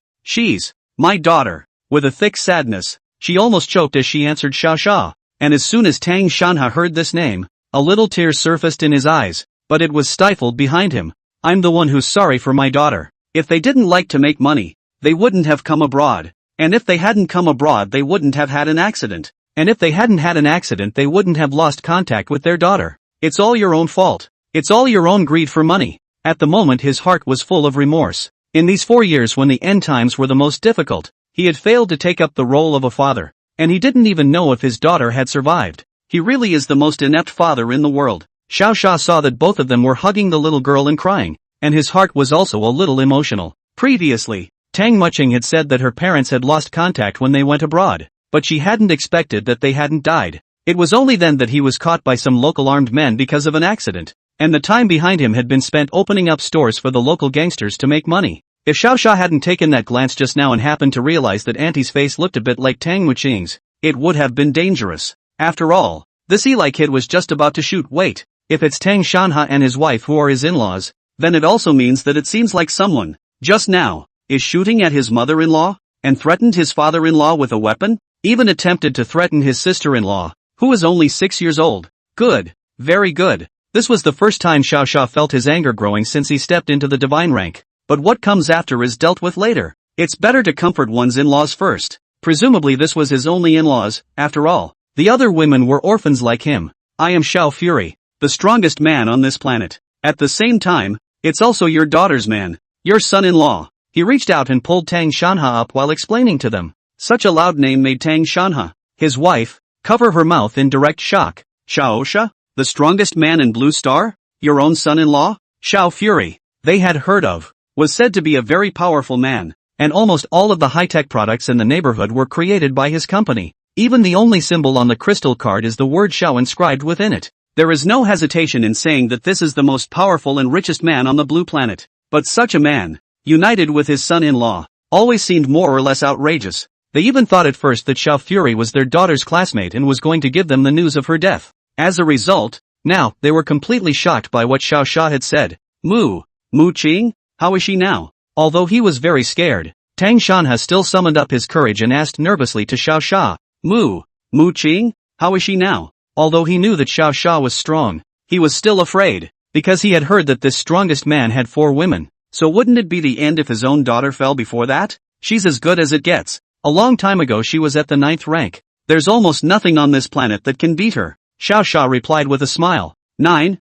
S1: my daughter. With a thick sadness, she almost choked as she answered Xiao Sha, and as soon as Tang Shanha heard this name, a little tear surfaced in his eyes, but it was stifled behind him. I'm the one who's sorry for my daughter. If they didn't like to make money, they wouldn't have come abroad. And if they hadn't come abroad, they wouldn't have had an accident. And if they hadn't had an accident, they wouldn't have lost contact with their daughter. It's all your own fault. It's all your own greed for money. At the moment his heart was full of remorse. In these 4 years when the end times were the most difficult, he had failed to take up the role of a father, and he didn't even know if his daughter had survived. He really is the most inept father in the world. Xiao Sha saw that both of them were hugging the little girl and crying, and his heart was also a little emotional. Previously, Tang Muqing had said that her parents had lost contact when they went abroad, but she hadn't expected that they hadn't died. It was only then that he was caught by some local armed men because of an accident, and the time behind him had been spent opening up stores for the local gangsters to make money. If Xiao Sha hadn't taken that glance just now and happened to realize that Auntie's face looked a bit like Tang Muqing's, it would have been dangerous. After all, this Eli kid was just about to shoot. Wait, if it's Tang Shanha and his wife who are his in-laws, then it also means that it seems like someone, just now, is shooting at his mother-in-law, and threatened his father-in-law with a weapon, even attempted to threaten his sister-in-law, who is only 6 years old. Good, very good. This was the first time Xiao Sha felt his anger growing since he stepped into the divine rank. But what comes after is dealt with later. It's better to comfort one's in-laws first. Presumably this was his only in-laws, after all. The other women were orphans like him. I am Xiao Fury, the strongest man on this planet. At the same time, it's also your daughter's man, your son-in-law. He reached out and pulled Tang Shanha up while explaining to them. Such a loud name made Tang Shanha, his wife, cover her mouth in direct shock. Xiao Sha, the strongest man in Blue Star? Your own son-in-law? Xiao Fury, they had heard of, was said to be a very powerful man, and almost all of the high-tech products in the neighborhood were created by his company. Even the only symbol on the crystal card is the word Xiao inscribed within it. There is no hesitation in saying that this is the most powerful and richest man on the blue planet. But such a man, united with his son-in-law, always seemed more or less outrageous. They even thought at first that Xiao Fury was their daughter's classmate and was going to give them the news of her death. As a result, now, they were completely shocked by what Xiao Sha had said. Muqing? How is she now? Although he was very scared, Tang Shanha still summoned up his courage and asked nervously to Xiao Sha. Muqing? How is she now? Although he knew that Xiao Sha was strong, he was still afraid, because he had heard that this strongest man had 4 women. So wouldn't it be the end if his own daughter fell before that? She's as good as it gets. A long time ago she was at the 9th rank. There's almost nothing on this planet that can beat her. Xiao Sha replied with a smile. 9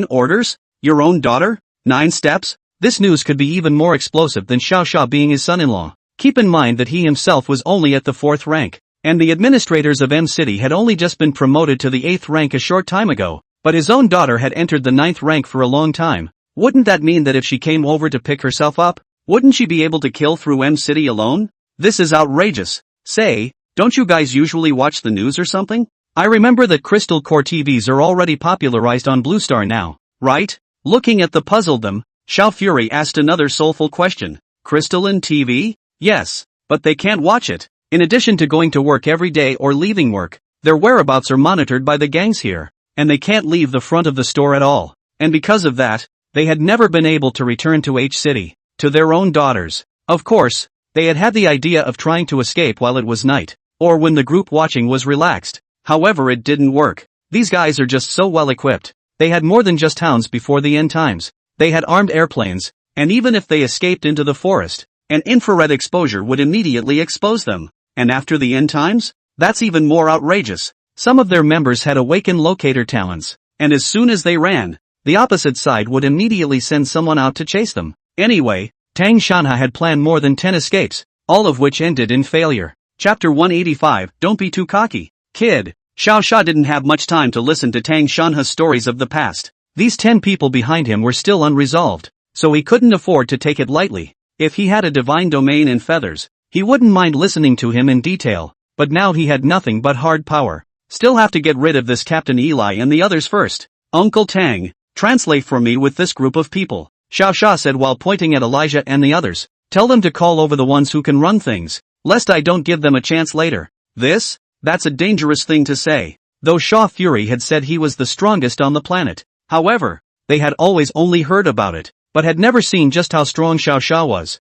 S1: orders? Your own daughter? 9 steps? This news could be even more explosive than Xiao Sha being his son-in-law. Keep in mind that he himself was only at the 4th rank, and the administrators of M City had only just been promoted to the 8th rank a short time ago, but his own daughter had entered the 9th rank for a long time. Wouldn't that mean that if she came over to pick herself up, wouldn't she be able to kill through M City alone? This is outrageous. Say, don't you guys usually watch the news or something? I remember that Crystal Core TVs are already popularized on Blue Star now, right? Looking at the puzzled them, Xiao Fury asked another soulful question. Crystal and TV? Yes, but they can't watch it. In addition to going to work every day or leaving work, their whereabouts are monitored by the gangs here, and they can't leave the front of the store at all. And because of that, They had never been able to return to H City, to their own daughters. Of course, they had had the idea of trying to escape while it was night, or when the group watching was relaxed. However, it didn't work. These guys are just so well equipped. They had more than just hounds before the end times. They had armed airplanes, and even if they escaped into the forest, an infrared exposure would immediately expose them. And after the end times? That's even more outrageous. Some of their members had awakened locator talents, and as soon as they ran, the opposite side would immediately send someone out to chase them. Anyway, Tang Shanha had planned more than 10 escapes, all of which ended in failure. Chapter 185, Don't be too cocky, kid. Xiao Sha didn't have much time to listen to Tang Shanha's stories of the past. These 10 people behind him were still unresolved, so he couldn't afford to take it lightly. If he had a divine domain and feathers, he wouldn't mind listening to him in detail, but now he had nothing but hard power. Still have to get rid of this Captain Eli and the others first. Uncle Tang, translate for me with this group of people, Xiao Sha said while pointing at Elijah and the others. Tell them to call over the ones who can run things, lest I don't give them a chance later. That's a dangerous thing to say. Though Sha Fury had said he was the strongest on the planet. However, they had always only heard about it, but had never seen just how strong Xiao Sha was.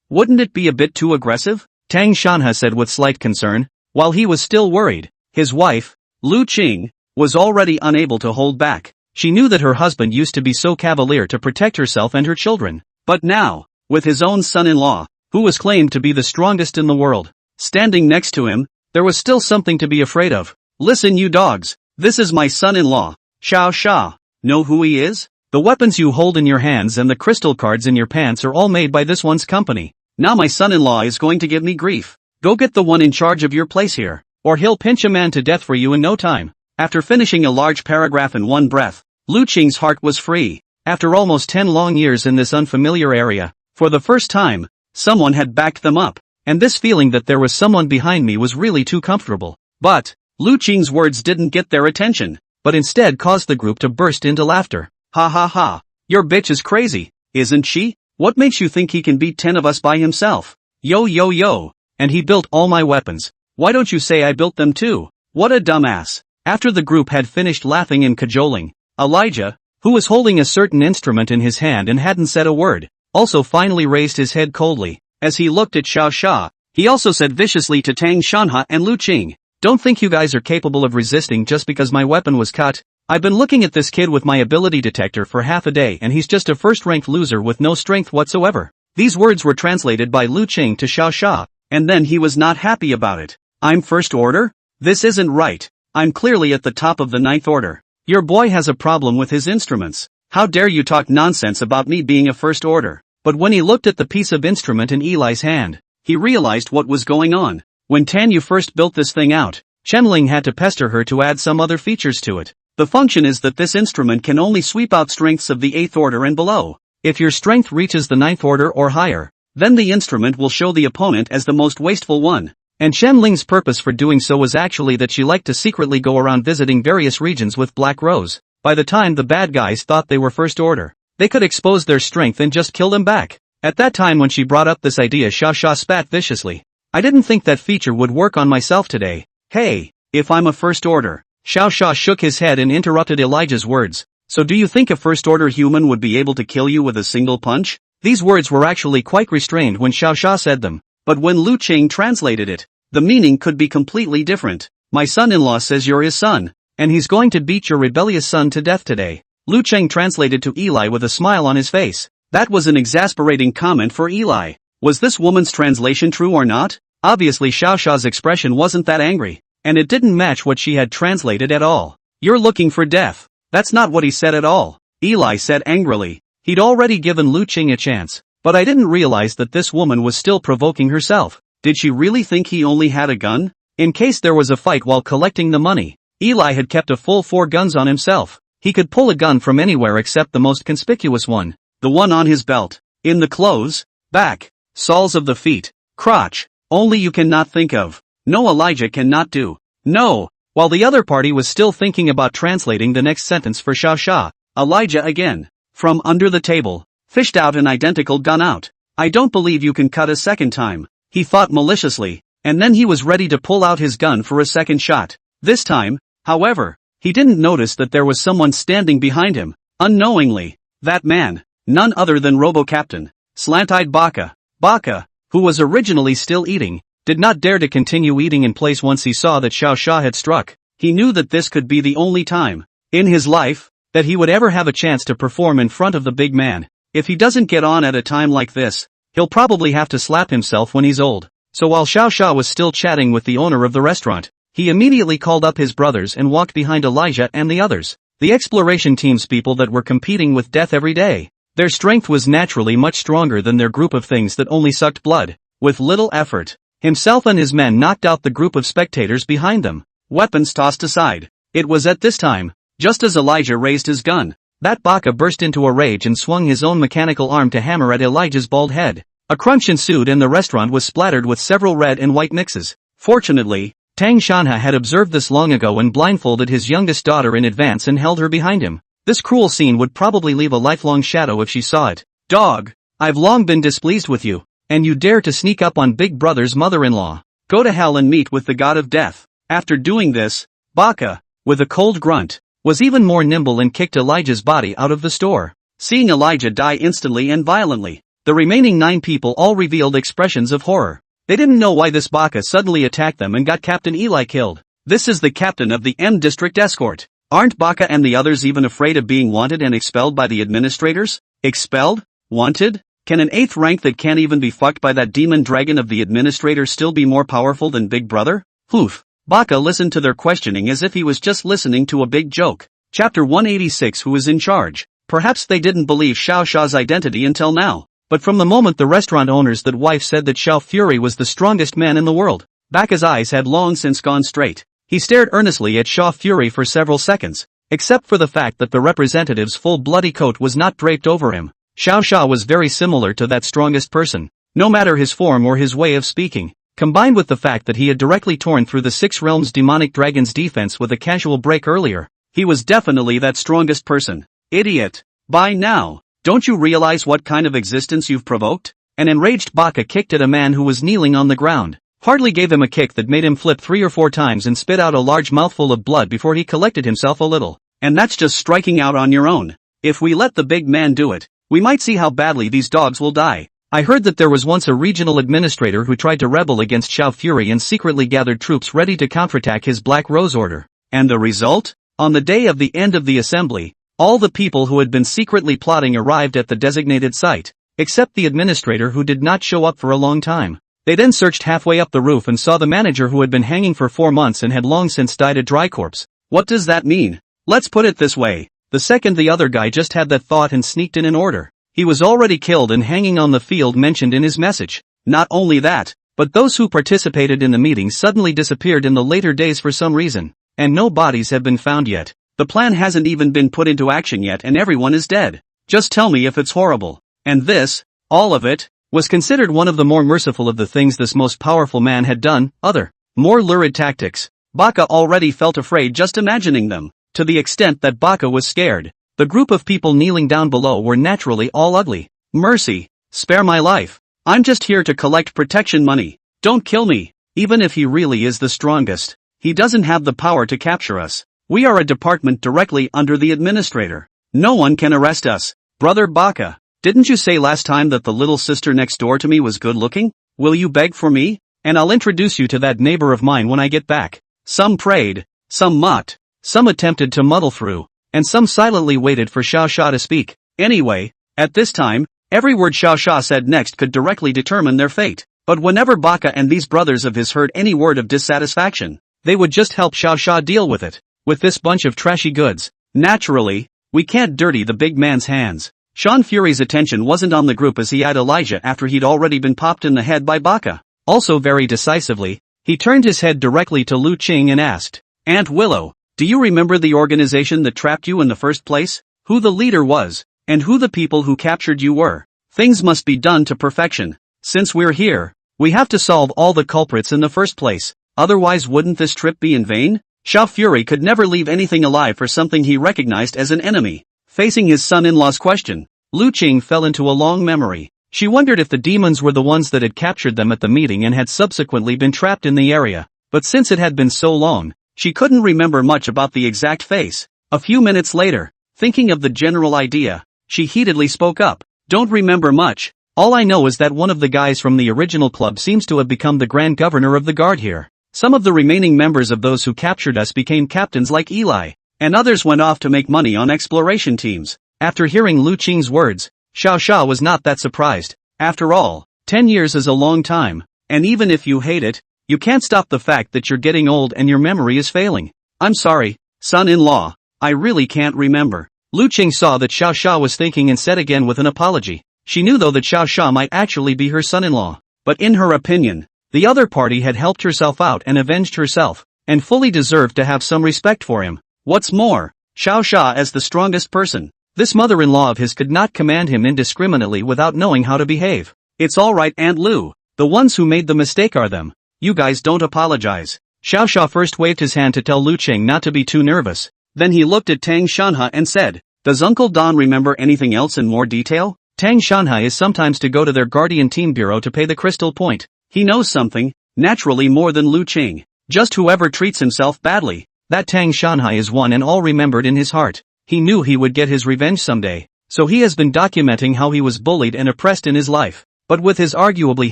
S1: Wouldn't it be a bit too aggressive? Tang Shanha said with slight concern. While he was still worried, his wife, Lu Qing, was already unable to hold back. She knew that her husband used to be so cavalier to protect herself and her children. But now, with his own son-in-law, who was claimed to be the strongest in the world, standing next to him, there was still something to be afraid of. Listen, you dogs, this is my son-in-law, Xiao Sha. Know who he is? The weapons you hold in your hands and the crystal cards in your pants are all made by this one's company. Now my son-in-law is going to give me grief. Go get the one in charge of your place here, or he'll pinch a man to death for you in no time. After finishing a large paragraph in one breath, Lu Qing's heart was free. After almost 10 long years in this unfamiliar area, for the first time, someone had backed them up, and this feeling that there was someone behind me was really too comfortable. But, Lu Qing's words didn't get their attention, but instead caused the group to burst into laughter. Ha ha ha, your bitch is crazy, isn't she? What makes you think he can beat 10 of us by himself? Yo yo yo, and he built all my weapons. Why don't you say I built them too? What a dumbass. After the group had finished laughing and cajoling, Elijah, who was holding a certain instrument in his hand and hadn't said a word, also finally raised his head coldly. As he looked at Xiao Sha, he also said viciously to Tang Shanha and Lu Qing, don't think you guys are capable of resisting just because my weapon was cut. I've been looking at this kid with my ability detector for half a day and he's just a first-ranked loser with no strength whatsoever. These words were translated by Lu Qing to Xiao Sha, and then he was not happy about it. I'm first order? This isn't right. I'm clearly at the top of the 9th order. Your boy has a problem with his instruments. How dare you talk nonsense about me being a first order? But when he looked at the piece of instrument in Eli's hand, he realized what was going on. When Tanyu first built this thing out, Chenling had to pester her to add some other features to it. The function is that this instrument can only sweep out strengths of the 8th order and below. If your strength reaches the 9th order or higher, then the instrument will show the opponent as the most wasteful one. And Chenling's purpose for doing so was actually that she liked to secretly go around visiting various regions with Black Rose. By the time the bad guys thought they were first order, they could expose their strength and just kill them back. At that time when she brought up this idea, Xiao Sha spat viciously. I didn't think that feature would work on myself today. Hey, if I'm a first order. Xiao Sha shook his head and interrupted Elijah's words. So do you think a first order human would be able to kill you with a single punch? These words were actually quite restrained when Xiao Sha said them, but when Lu Qing translated it, the meaning could be completely different. My son-in-law says you're his son, and he's going to beat your rebellious son to death today. Lu Qing translated to Eli with a smile on his face. That was an exasperating comment for Eli. Was this woman's translation true or not? Obviously Xiao Sha's expression wasn't that angry, and it didn't match what she had translated at all. You're looking for death. That's not what he said at all. Eli said angrily. He'd already given Lu Qing a chance, but I didn't realize that this woman was still provoking herself. Did she really think he only had a gun? In case there was a fight while collecting the money, Eli had kept a full 4 guns on himself. He could pull a gun from anywhere except the most conspicuous one, the one on his belt, in the clothes, back, soles of the feet, crotch, only you cannot think of. No, Elijah cannot do. No. While the other party was still thinking about translating the next sentence for Xiao Sha, Elijah again, from under the table, fished out an identical gun out. I don't believe you can cut a second time, he thought maliciously, and then he was ready to pull out his gun for a second shot. This time, however, he didn't notice that there was someone standing behind him. Unknowingly, That man, none other than Robo-Captain, Slant-Eyed Baka. Baka, who was originally still eating, did not dare to continue eating in place once he saw that Xiao Xia had struck. He knew that this could be the only time, in his life, that he would ever have a chance to perform in front of the big man. If he doesn't get on at a time like this, he'll probably have to slap himself when he's old. So while Xiao Xia was still chatting with the owner of the restaurant, he immediately called up his brothers and walked behind Elijah and the others, the exploration team's people that were competing with death every day. Their strength was naturally much stronger than their group of things that only sucked blood. With little effort, himself and his men knocked out the group of spectators behind them, weapons tossed aside. It was at this time, just as Elijah raised his gun, that Baka burst into a rage and swung his own mechanical arm to hammer at Elijah's bald head. A crunch ensued and the restaurant was splattered with several red and white mixes. Fortunately, Tang Shanha had observed this long ago and blindfolded his youngest daughter in advance and held her behind him. This cruel scene would probably leave a lifelong shadow if she saw it. Dog, I've long been displeased with you, and you dare to sneak up on Big Brother's mother-in-law. Go to hell and meet with the god of death. After doing this, Baka, with a cold grunt, was even more nimble and kicked Elijah's body out of the store. Seeing Elijah die instantly and violently, the remaining 9 people all revealed expressions of horror. They didn't know why this Baka suddenly attacked them and got Captain Eli killed. This is the captain of the M District Escort. Aren't Baka and the others even afraid of being wanted and expelled by the administrators? Expelled? Wanted? Can an 8th rank that can't even be fucked by that demon dragon of the administrator still be more powerful than Big Brother? Oof. Baka listened to their questioning as if he was just listening to a big joke. Chapter 186. Who is in charge? Perhaps they didn't believe Xiao Xia's identity until now. But from the moment the restaurant owner's that wife said that Xiao Fury was the strongest man in the world, Baka's eyes had long since gone straight. He stared earnestly at Xiao Fury for several seconds, except for the fact that the representative's full bloody coat was not draped over him. Xiao Xia was very similar to that strongest person, no matter his form or his way of speaking, combined with the fact that he had directly torn through the 6 realms demonic dragon's defense with a casual break earlier. He was definitely that strongest person. Idiot. By now, don't you realize what kind of existence you've provoked? An enraged Baka kicked at a man who was kneeling on the ground, hardly gave him a kick that made him flip 3 or 4 times and spit out a large mouthful of blood before he collected himself a little. And that's just striking out on your own. If we let the big man do it, we might see how badly these dogs will die. I heard that there was once a regional administrator who tried to rebel against Xiao Fury and secretly gathered troops ready to counterattack his Black Rose Order. And the result? On the day of the end of the assembly, all the people who had been secretly plotting arrived at the designated site, except the administrator who did not show up for a long time. They then searched halfway up the roof and saw the manager who had been hanging for 4 months and had long since died a dry corpse. What does that mean? Let's put it this way. The second the other guy just had that thought and sneaked in an order, he was already killed and hanging on the field mentioned in his message. Not only that, but those who participated in the meeting suddenly disappeared in the later days for some reason, and no bodies have been found yet. The plan hasn't even been put into action yet and everyone is dead. Just tell me if it's horrible. And this, all of it, was considered one of the more merciful of the things this most powerful man had done. Other, more lurid tactics. Baka already felt afraid just imagining them, to the extent that Baka was scared. The group of people kneeling down below were naturally all ugly. Mercy, spare my life. I'm just here to collect protection money. Don't kill me. Even if he really is the strongest, he doesn't have the power to capture us. We are a department directly under the administrator. No one can arrest us. Brother Baka, didn't you say last time that the little sister next door to me was good looking? Will you beg for me? And I'll introduce you to that neighbor of mine when I get back. Some prayed, some mocked, some attempted to muddle through, and some silently waited for Xiao Xia to speak. Anyway, at this time, every word Xiao Xia said next could directly determine their fate. But whenever Baka and these brothers of his heard any word of dissatisfaction, they would just help Xiao Xia deal with it. With this bunch of trashy goods, naturally, we can't dirty the big man's hands. Sean Fury's attention wasn't on the group as he eyed Elijah after he'd already been popped in the head by Baka. Also very decisively, he turned his head directly to Lu Qing and asked, Aunt Willow, do you remember the organization that trapped you in the first place? Who the leader was, and who the people who captured you were? Things must be done to perfection. Since we're here, we have to solve all the culprits in the first place, otherwise wouldn't this trip be in vain? Xiao Fury could never leave anything alive for something he recognized as an enemy. Facing his son-in-law's question, Lu Qing fell into a long memory. She wondered if the demons were the ones that had captured them at the meeting and had subsequently been trapped in the area, but since it had been so long, she couldn't remember much about the exact face. A few minutes later, thinking of the general idea, she heatedly spoke up. Don't remember much. All I know is that one of the guys from the original club seems to have become the grand governor of the guard here. Some of the remaining members of those who captured us became captains like Eli, and others went off to make money on exploration teams. After hearing Lu Qing's words, Xiao Xia was not that surprised. After all, 10 years is a long time, and even if you hate it, you can't stop the fact that you're getting old and your memory is failing. I'm sorry, son-in-law, I really can't remember. Lu Qing saw that Xiao Xia was thinking and said again with an apology. She knew though that Xiao Xia might actually be her son-in-law, but in her opinion, the other party had helped herself out and avenged herself, and fully deserved to have some respect for him. What's more, Xiao Xia as the strongest person, this mother-in-law of his could not command him indiscriminately without knowing how to behave. It's alright Aunt Lu, the ones who made the mistake are them. You guys don't apologize. Xiao Xia first waved his hand to tell Lu Qing not to be too nervous. Then he looked at Tang Shanhe and said, does Uncle Don remember anything else in more detail? Tang Shanhe is sometimes to go to their guardian team bureau to pay the crystal point. He knows something, naturally more than Lu Qing. Just whoever treats himself badly. That Tang Shanhe is one and all remembered in his heart. He knew he would get his revenge someday, so he has been documenting how he was bullied and oppressed in his life. But with his arguably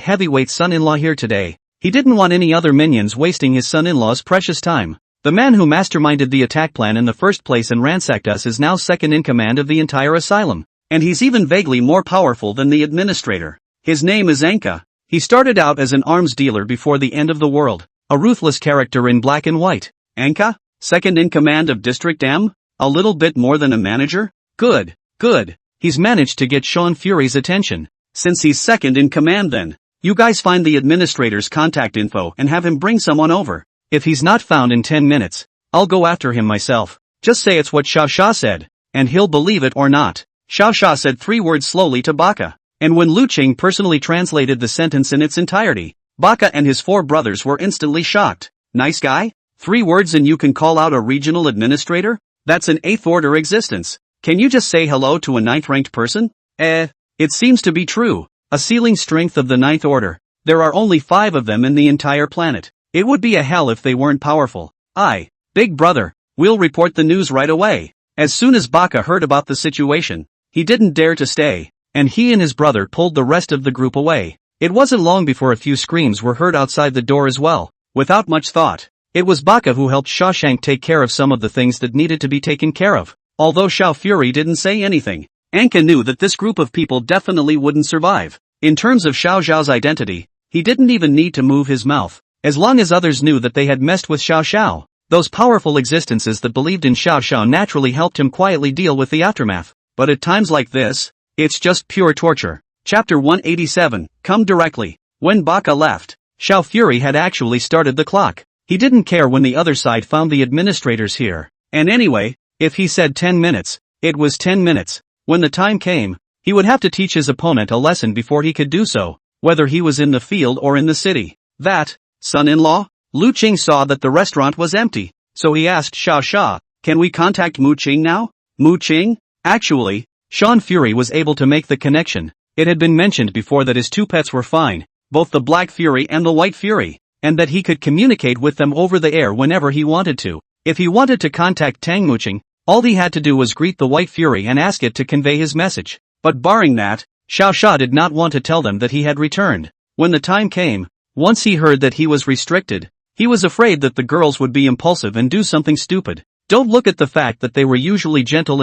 S1: heavyweight son-in-law here today, he didn't want any other minions wasting his son-in-law's precious time. The man who masterminded the attack plan in the first place and ransacked us is now second in command of the entire asylum, and he's even vaguely more powerful than the administrator. His name is Anka. He started out as an arms dealer before the end of the world, a ruthless character in black and white. Anka? Second in command of District M? A little bit more than a manager? Good, good. He's managed to get Sean Fury's attention. Since he's second in command then, you guys find the administrator's contact info and have him bring someone over. If he's not found in 10 minutes, I'll go after him myself. Just say it's what Xiao Xia said, and he'll believe it or not. Xiao Xia said 3 words slowly to Baka, and when Lu Qing personally translated the sentence in its entirety, Baka and his 4 brothers were instantly shocked. Nice guy? 3 words and you can call out a regional administrator? That's an 8th order existence. Can you just say hello to a 9th ranked person? It seems to be true. A ceiling strength of the 9th order. There are only 5 of them in the entire planet. It would be a hell if they weren't powerful. Big brother, we'll report the news right away. As soon as Baka heard about the situation, he didn't dare to stay, and he and his brother pulled the rest of the group away. It wasn't long before a few screams were heard outside the door as well. Without much thought, it was Baka who helped Shawshank take care of some of the things that needed to be taken care of. Although Xiao Fury didn't say anything, Anka knew that this group of people definitely wouldn't survive. In terms of Xiao Zhao's identity, he didn't even need to move his mouth. As long as others knew that they had messed with Xiao Xiao, those powerful existences that believed in Xiao Xiao naturally helped him quietly deal with the aftermath. But at times like this, it's just pure torture. Chapter 187, Come Directly. When Baka left, Xiao Fury had actually started the clock. He didn't care when the other side found the administrators here. And anyway, if he said 10 minutes, it was 10 minutes. When the time came, he would have to teach his opponent a lesson before he could do so, whether he was in the field or in the city. That, son-in-law? Lu Qing saw that the restaurant was empty, so he asked Xiao Xia, can we contact Mu Qing now? Mu Qing? Actually, Sean Fury was able to make the connection. It had been mentioned before that his 2 pets were fine, both the Black Fury and the White Fury, and that he could communicate with them over the air whenever he wanted to. If he wanted to contact Tang Muqing, all he had to do was greet the White Fury and ask it to convey his message. But barring that, Xiao Xia did not want to tell them that he had returned. When the time came, once he heard that he was restricted, he was afraid that the girls would be impulsive and do something stupid. Don't look at the fact that they were usually gentle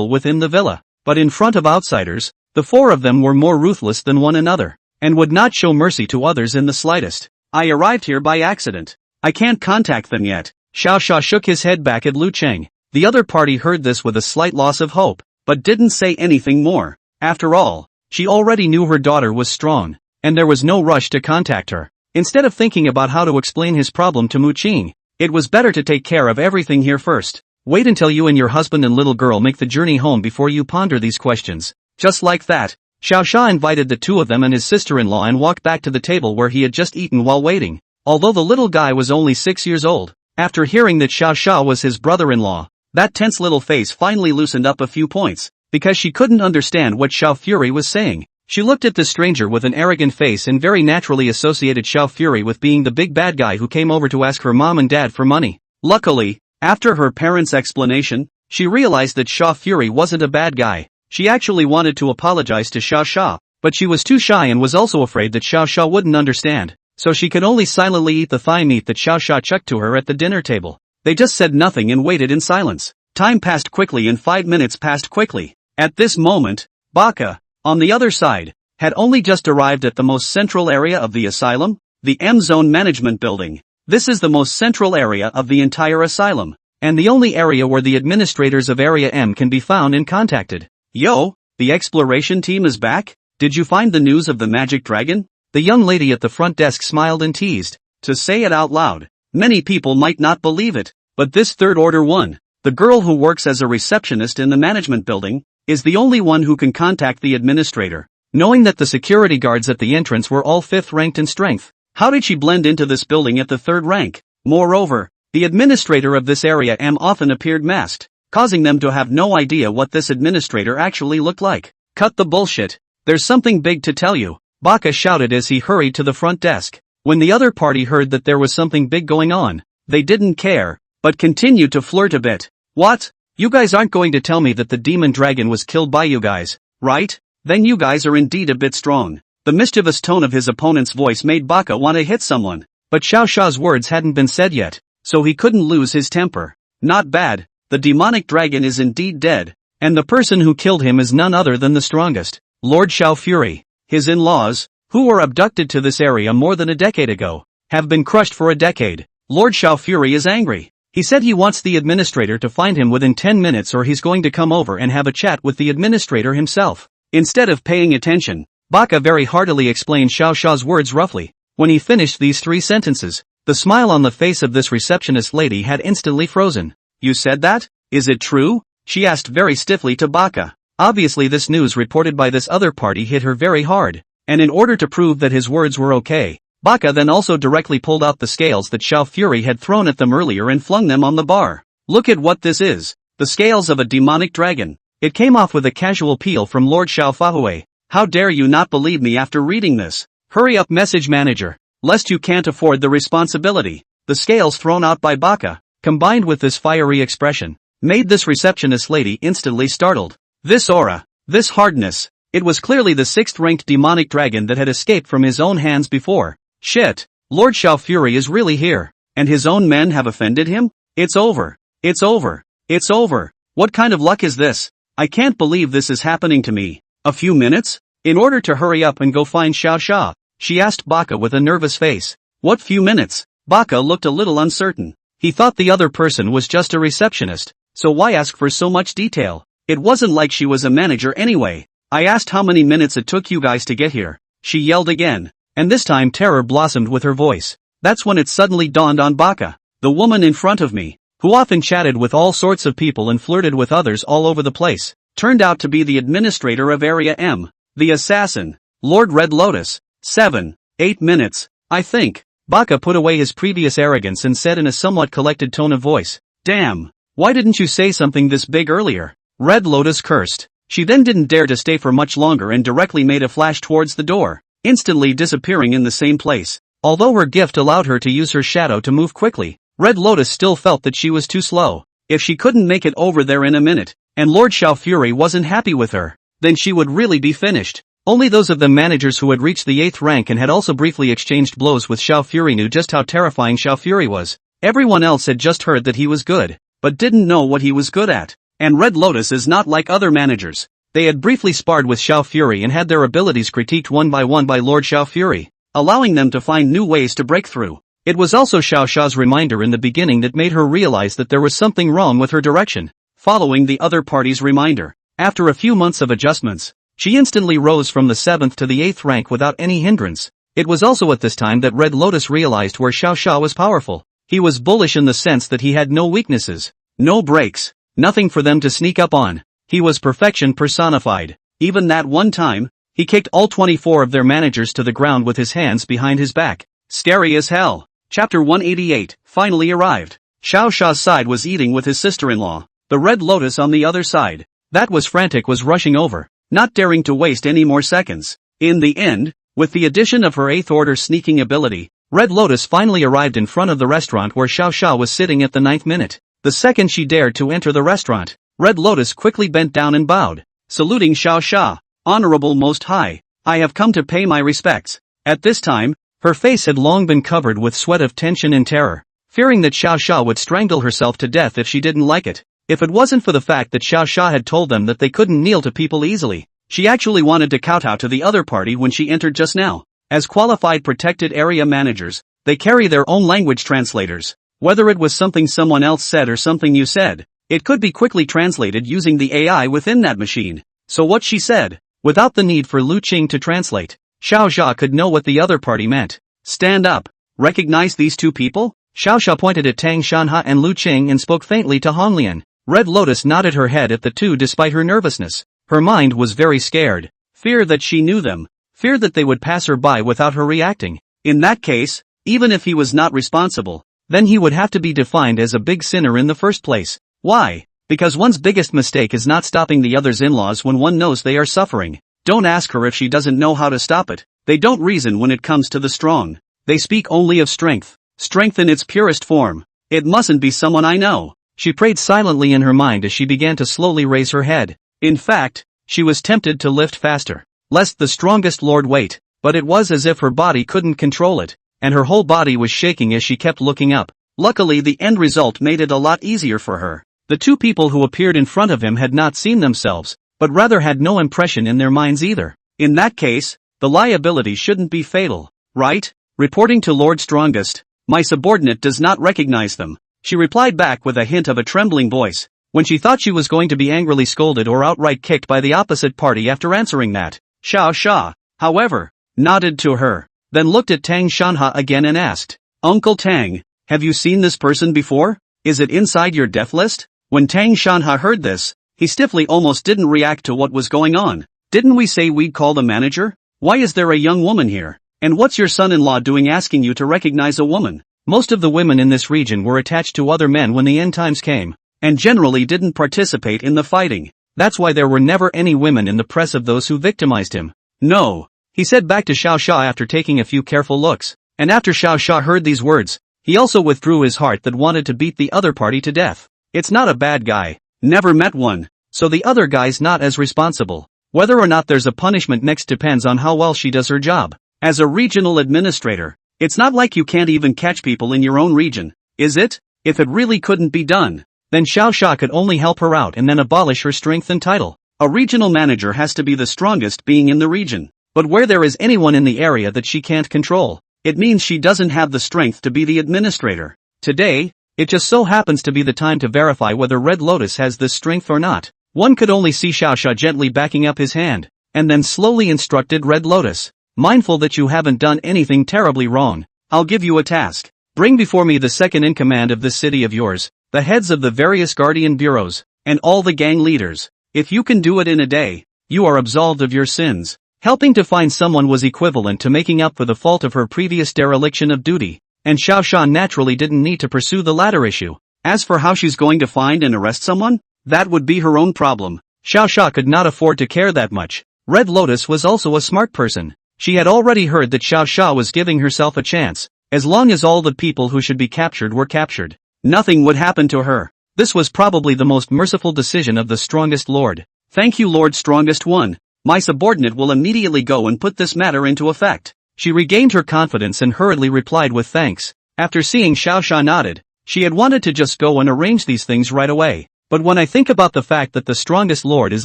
S1: within the villa, but in front of outsiders, the 4 of them were more ruthless than one another, and would not show mercy to others in the slightest. I arrived here by accident. I can't contact them yet. Xiao Xia shook his head back at Lu Qing. The other party heard this with a slight loss of hope, but didn't say anything more. After all, she already knew her daughter was strong, and there was no rush to contact her. Instead of thinking about how to explain his problem to Mu Qing, it was better to take care of everything here first. Wait until you and your husband and little girl make the journey home before you ponder these questions. Just like that, Xiao Xia invited the 2 of them and his sister-in-law and walked back to the table where he had just eaten while waiting. Although the little guy was only 6 years old, after hearing that Xiao Xia was his brother-in-law, that tense little face finally loosened up a few points, because she couldn't understand what Xiao Fury was saying. She looked at the stranger with an arrogant face and very naturally associated Xiao Fury with being the big bad guy who came over to ask her mom and dad for money. Luckily, after her parents' explanation, she realized that Xiao Fury wasn't a bad guy. She actually wanted to apologize to Xiao Xia, but she was too shy and was also afraid that Xiao Xia wouldn't understand, so she could only silently eat the thigh meat that Xiao Xia chucked to her at the dinner table. They just said nothing and waited in silence. Time passed quickly and 5 minutes passed quickly. At this moment, Baka, on the other side, had only just arrived at the most central area of the asylum, the M-Zone Management Building. This is the most central area of the entire asylum, and the only area where the administrators of Area M can be found and contacted. Yo, the exploration team is back? Did you find the news of the magic dragon? The young lady at the front desk smiled and teased. To say it out loud, many people might not believe it, but this third order one, the girl who works as a receptionist in the management building, is the only one who can contact the administrator. Knowing that the security guards at the entrance were all 5th ranked in strength, how did she blend into this building at the 3rd rank? Moreover, the administrator of this area M often appeared masked, causing them to have no idea what this administrator actually looked like. Cut the bullshit. There's something big to tell you, Baka shouted as he hurried to the front desk. When the other party heard that there was something big going on, they didn't care, but continued to flirt a bit. What? You guys aren't going to tell me that the demon dragon was killed by you guys, right? Then you guys are indeed a bit strong. The mischievous tone of his opponent's voice made Baka want to hit someone, but Xiao Xia's words hadn't been said yet, so he couldn't lose his temper. Not bad, the demonic dragon is indeed dead, and the person who killed him is none other than the strongest, Lord Xiao Fury. His in-laws, who were abducted to this area more than a decade ago, have been crushed for a decade. Lord Xiao Fury is angry. He said he wants the administrator to find him within 10 minutes or he's going to come over and have a chat with the administrator himself. Instead of paying attention, Baka very heartily explained Xiao Xia's words roughly. When he finished these 3 sentences, the smile on the face of this receptionist lady had instantly frozen. You said that? Is it true? She asked very stiffly to Baka. Obviously this news reported by this other party hit her very hard, and in order to prove that his words were okay, Baka then also directly pulled out the scales that Xiao Fury had thrown at them earlier and flung them on the bar. Look at what this is. The scales of a demonic dragon. It came off with a casual peel from Lord Xiao Fahue. How dare you not believe me after reading this? Hurry up, message manager, lest you can't afford the responsibility. The scales thrown out by Baka, combined with this fiery expression, made this receptionist lady instantly startled. This aura, this hardness, it was clearly the 6th-ranked demonic dragon that had escaped from his own hands before. Shit, Lord Xiao Fury is really here, and his own men have offended him? It's over. It's over. It's over. What kind of luck is this? I can't believe this is happening to me. A few minutes? In order to hurry up and go find Xiao Xia, she asked Baka with a nervous face. What few minutes? Baka looked a little uncertain. He thought the other person was just a receptionist, so why ask for so much detail? It wasn't like she was a manager anyway. I asked how many minutes it took you guys to get here. She yelled again, and this time terror blossomed with her voice. That's when it suddenly dawned on Baka. The woman in front of me, who often chatted with all sorts of people and flirted with others all over the place, turned out to be the administrator of Area M, the assassin, Lord Red Lotus. 7, 8 minutes, I think. Baka put away his previous arrogance and said in a somewhat collected tone of voice, Damn, why didn't you say something this big earlier? Red Lotus cursed. She then didn't dare to stay for much longer and directly made a flash towards the door, instantly disappearing in the same place. Although her gift allowed her to use her shadow to move quickly, Red Lotus still felt that she was too slow. If she couldn't make it over there in a minute, and Lord Xiao Fury wasn't happy with her, then she would really be finished. Only those of the managers who had reached the 8th rank and had also briefly exchanged blows with Xiao Fury knew just how terrifying Xiao Fury was. Everyone else had just heard that he was good, but didn't know what he was good at. And Red Lotus is not like other managers. They had briefly sparred with Xiao Fury and had their abilities critiqued one by Lord Xiao Fury, allowing them to find new ways to break through. It was also Xiao Xia's reminder in the beginning that made her realize that there was something wrong with her direction. Following the other party's reminder, after a few months of adjustments, she instantly rose from the 7th to the 8th rank without any hindrance. It was also at this time that Red Lotus realized where Xiao Xia was powerful. He was bullish in the sense that he had no weaknesses, no breaks, nothing for them to sneak up on. He was perfection personified. Even that one time, he kicked all 24 of their managers to the ground with his hands behind his back. Scary as hell. Chapter 188 finally arrived. Xiao Xia's side was eating with his sister-in-law. The Red Lotus on the other side, that was frantic, was rushing over, not daring to waste any more seconds. In the end, with the addition of her 8th order sneaking ability, Red Lotus finally arrived in front of the restaurant where Xiao Xia was sitting at the 9th minute. The second she dared to enter the restaurant, Red Lotus quickly bent down and bowed. saluting Xiao Xia. Honorable Most High, I have come to pay my respects. At this time, her face had long been covered with sweat of tension and terror, fearing that Xiao Xia would strangle herself to death if she didn't like it. If it wasn't for the fact that Xiao Xia had told them that they couldn't kneel to people easily, she actually wanted to kowtow to the other party when she entered just now. As qualified protected area managers, they carry their own language translators. Whether it was something someone else said or something you said, it could be quickly translated using the AI within that machine. So what she said, without the need for Lu Qing to translate, Xiao Xia could know what the other party meant. Stand up. Recognize these two people? Xiao Xia pointed at Tang Shanha and Lu Qing and spoke faintly to Honglian. Red Lotus nodded her head at the two despite her nervousness. Her mind was very scared. Fear that she knew them. Fear that they would pass her by without her reacting. In that case, even if he was not responsible, then he would have to be defined as a big sinner in the first place. Why? Because one's biggest mistake is not stopping the other's in-laws when one knows they are suffering. Don't ask her if she doesn't know how to stop it. They don't reason when it comes to the strong. They speak only of strength. Strength in its purest form. It mustn't be someone I know. She prayed silently in her mind as she began to slowly raise her head. In fact, she was tempted to lift faster, lest the strongest lord wait, but it was as if her body couldn't control it, and her whole body was shaking as she kept looking up. Luckily the end result made it a lot easier for her. The two people who appeared in front of him had not seen themselves, but rather had no impression in their minds either. In that case, the liability shouldn't be fatal, right? Reporting to Lord Strongest, my subordinate does not recognize them. She replied back with a hint of a trembling voice, when she thought she was going to be angrily scolded or outright kicked by the opposite party after answering that. Xiao Xia, however, nodded to her, then looked at Tang Shanha again and asked, Uncle Tang, have you seen this person before? Is it inside your death list? When Tang Shanha heard this, he stiffly almost didn't react to what was going on. Didn't we say we'd call the manager? Why is there a young woman here? And what's your son-in-law doing asking you to recognize a woman? Most of the women in this region were attached to other men when the end times came, and generally didn't participate in the fighting. That's why there were never any women in the press of those who victimized him. No, he said back to Xiao Xia after taking a few careful looks, and after Xiao Xia heard these words, he also withdrew his heart that wanted to beat the other party to death. It's not a bad guy, never met one, so the other guy's not as responsible. Whether or not there's a punishment next depends on how well she does her job. As a regional administrator, it's not like you can't even catch people in your own region, is it? If it really couldn't be done, then Xiao Xia could only help her out and then abolish her strength and title. A regional manager has to be the strongest being in the region. But where there is anyone in the area that she can't control, it means she doesn't have the strength to be the administrator. Today, it just so happens to be the time to verify whether Red Lotus has this strength or not. One could only see Xiao Xia gently backing up his hand, and then slowly instructed Red Lotus. Mindful that you haven't done anything terribly wrong, I'll give you a task. Bring before me the second in command of this city of yours, the heads of the various guardian bureaus, and all the gang leaders. If you can do it in a day, you are absolved of your sins. Helping to find someone was equivalent to making up for the fault of her previous dereliction of duty, and Xiao Xia naturally didn't need to pursue the latter issue. As for how she's going to find and arrest someone, that would be her own problem. Xiao Xia could not afford to care that much. Red Lotus was also a smart person. She had already heard that Xiao Xia was giving herself a chance. As long as all the people who should be captured were captured, nothing would happen to her. This was probably the most merciful decision of the strongest lord. Thank you, Lord Strongest One. My subordinate will immediately go and put this matter into effect. She regained her confidence and hurriedly replied with thanks. After seeing Xiao Xia nodded, she had wanted to just go and arrange these things right away. But when I think about the fact that the strongest lord is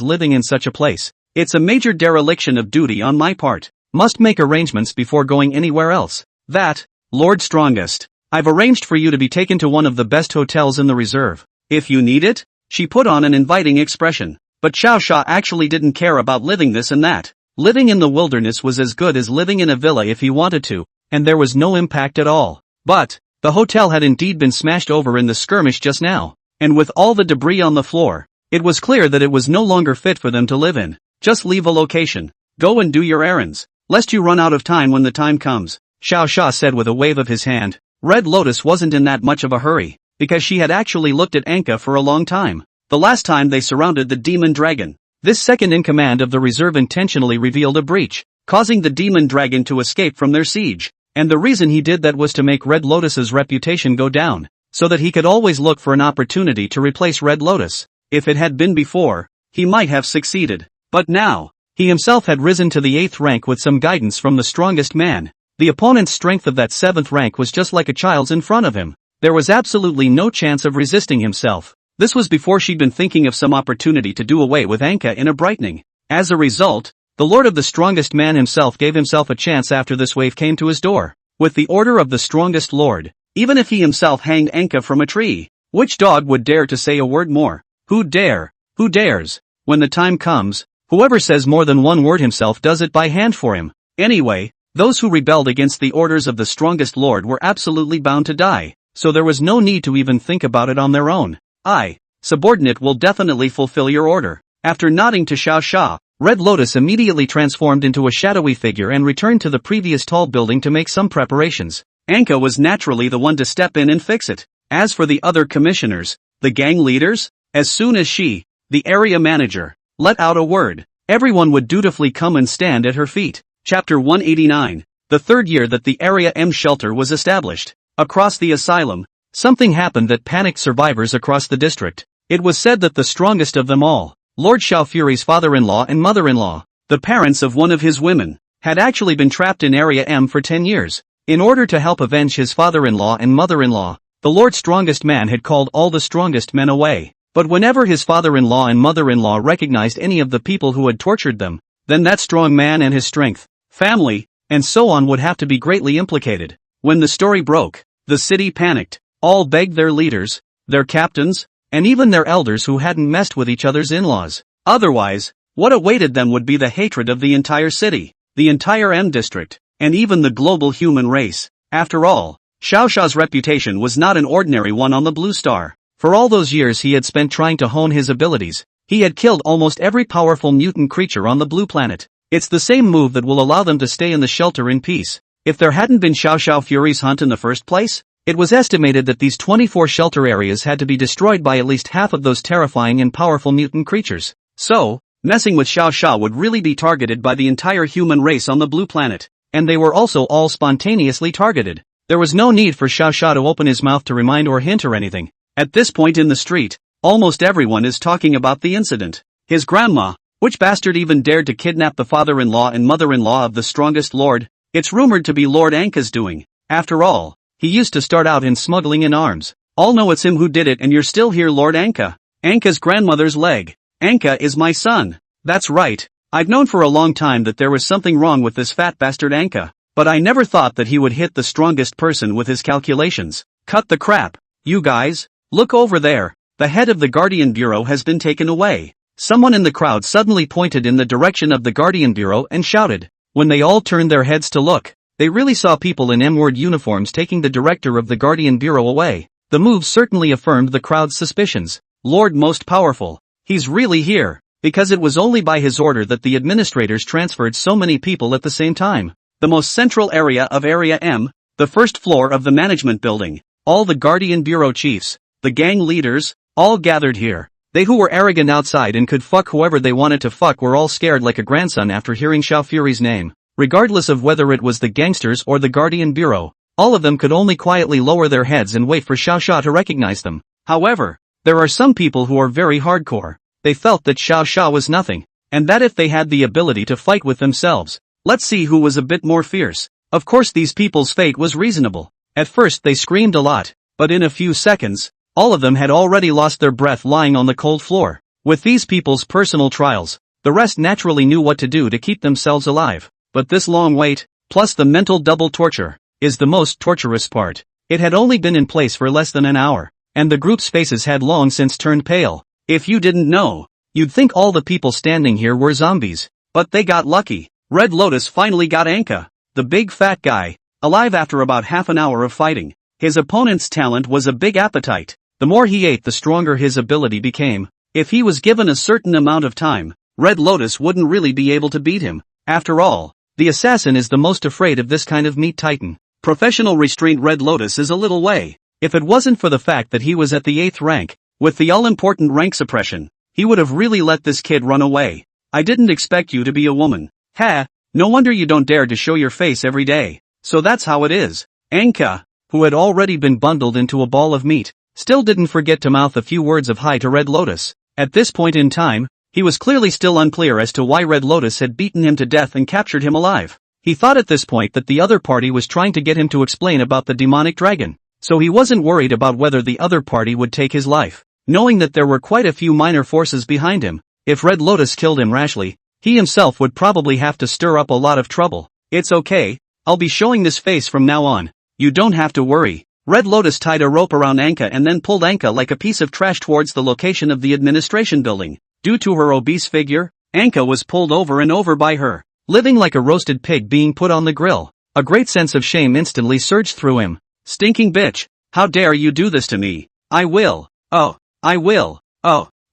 S1: living in such a place, it's a major dereliction of duty on my part. Must make arrangements before going anywhere else. That, Lord Strongest, I've arranged for you to be taken to one of the best hotels in the reserve. If you need it, she put on an inviting expression. But Xiao Xia actually didn't care about living this and that. Living in the wilderness was as good as living in a villa if he wanted to, and there was no impact at all. But, the hotel had indeed been smashed over in the skirmish just now, and with all the debris on the floor, it was clear that it was no longer fit for them to live in. Just leave a location. Go and do your errands, lest you run out of time when the time comes, Xiao Xia said with a wave of his hand. Red Lotus wasn't in that much of a hurry, because she had actually looked at Anka for a long time. The last time they surrounded the demon dragon, this second in command of the reserve intentionally revealed a breach, causing the demon dragon to escape from their siege. And the reason he did that was to make Red Lotus's reputation go down, so that he could always look for an opportunity to replace Red Lotus. If it had been before, he might have succeeded. But now, he himself had risen to the 8th rank with some guidance from the strongest man. The opponent's strength of that 7th rank was just like a child's in front of him. There was absolutely no chance of resisting himself. This was before she'd been thinking of some opportunity to do away with Anka in a brightening. As a result, the lord of the strongest man himself gave himself a chance after this wave came to his door. With the order of the strongest lord, even if he himself hanged Anka from a tree, which dog would dare to say a word more? Who dare? Who dares? When the time comes, whoever says more than one word himself does it by hand for him. Anyway, those who rebelled against the orders of the strongest lord were absolutely bound to die, so there was no need to even think about it on their own. I, subordinate, will definitely fulfill your order. After nodding to Xiao Xia, Red Lotus immediately transformed into a shadowy figure and returned to the previous tall building to make some preparations. Anka was naturally the one to step in and fix it. As for the other commissioners, the gang leaders, as soon as she, the area manager, let out a word, everyone would dutifully come and stand at her feet. Chapter 189. The third year that the Area M shelter was established. Across the asylum, something happened that panicked survivors across the district. It was said that the strongest of them all, Lord Xiao Fury's father-in-law and mother-in-law, the parents of one of his women, had actually been trapped in Area M for 10 years. In order to help avenge his father-in-law and mother-in-law, the Lord's strongest man had called all the strongest men away. But whenever his father-in-law and mother-in-law recognized any of the people who had tortured them, then that strong man and his strength, family, and so on would have to be greatly implicated. When the story broke, the city panicked. All begged their leaders, their captains, and even their elders who hadn't messed with each other's in-laws. Otherwise, what awaited them would be the hatred of the entire city, the entire M district, and even the global human race. After all, Xiao Xia's reputation was not an ordinary one on the Blue Star. For all those years he had spent trying to hone his abilities, he had killed almost every powerful mutant creature on the Blue Planet. It's the same move that will allow them to stay in the shelter in peace. If there hadn't been Xiao Xiao Fury's hunt in the first place, it was estimated that these 24 shelter areas had to be destroyed by at least half of those terrifying and powerful mutant creatures. So, messing with Xiao Xia would really be targeted by the entire human race on the Blue Planet, and they were also all spontaneously targeted. There was no need for Xiao Xia to open his mouth to remind or hint or anything. At this point in the street, almost everyone is talking about the incident. His grandma, which bastard even dared to kidnap the father-in-law and mother-in-law of the strongest lord? It's rumored to be Lord Anka's doing. After all, he used to start out in smuggling in arms. All know it's him who did it, and you're still here, Lord Anka. Anka's grandmother's leg. Anka is my son. That's right. I've known for a long time that there was something wrong with this fat bastard Anka, but I never thought that he would hit the strongest person with his calculations. Cut the crap. You guys, look over there. The head of the Guardian Bureau has been taken away. Someone in the crowd suddenly pointed in the direction of the Guardian Bureau and shouted. When they all turned their heads to look, they really saw people in M-word uniforms taking the director of the Guardian Bureau away. The move certainly affirmed the crowd's suspicions. Lord Most Powerful. He's really here, because it was only by his order that the administrators transferred so many people at the same time. The most central area of Area M, the first floor of the management building, all the Guardian Bureau chiefs, the gang leaders, all gathered here. They who were arrogant outside and could fuck whoever they wanted to fuck were all scared like a grandson after hearing Xiao Fury's name. Regardless of whether it was the gangsters or the Guardian Bureau, all of them could only quietly lower their heads and wait for Xiao Xia to recognize them. However, there are some people who are very hardcore. They felt that Xiao Xia was nothing, and that if they had the ability to fight with themselves, let's see who was a bit more fierce. Of course these people's fate was reasonable. At first they screamed a lot, but in a few seconds, all of them had already lost their breath lying on the cold floor. With these people's personal trials, the rest naturally knew what to do to keep themselves alive. But this long wait, plus the mental double torture, is the most torturous part. It had only been in place for less than an hour, and the group's faces had long since turned pale. If you didn't know, you'd think all the people standing here were zombies. But they got lucky. Red Lotus finally got Anka, the big fat guy, alive after about half an hour of fighting. His opponent's talent was a big appetite. The more he ate, the stronger his ability became. If he was given a certain amount of time, Red Lotus wouldn't really be able to beat him. After all, the assassin is the most afraid of this kind of meat titan. Professional restraint Red Lotus is a little way. If it wasn't for the fact that he was at the 8th rank, with the all-important rank suppression, he would have really let this kid run away. I didn't expect you to be a woman. Ha, no wonder you don't dare to show your face every day. So that's how it is. Anka, who had already been bundled into a ball of meat, still didn't forget to mouth a few words of hi to Red Lotus. At this point in time, He was clearly still unclear as to why Red Lotus had beaten him to death and captured him alive. He thought at this point that the other party was trying to get him to explain about the demonic dragon, so he wasn't worried about whether the other party would take his life, knowing that there were quite a few minor forces behind him. If Red Lotus killed him rashly, he himself would probably have to stir up a lot of trouble. It's okay, I'll be showing this face from now on. You don't have to worry. Red Lotus tied a rope around Anka and then pulled Anka like a piece of trash towards the location of the administration building. Due to her obese figure, Anka was pulled over and over by her, living like a roasted pig being put on the grill. A great sense of shame instantly surged through him. Stinking bitch, how dare you do this to me? I will. I will.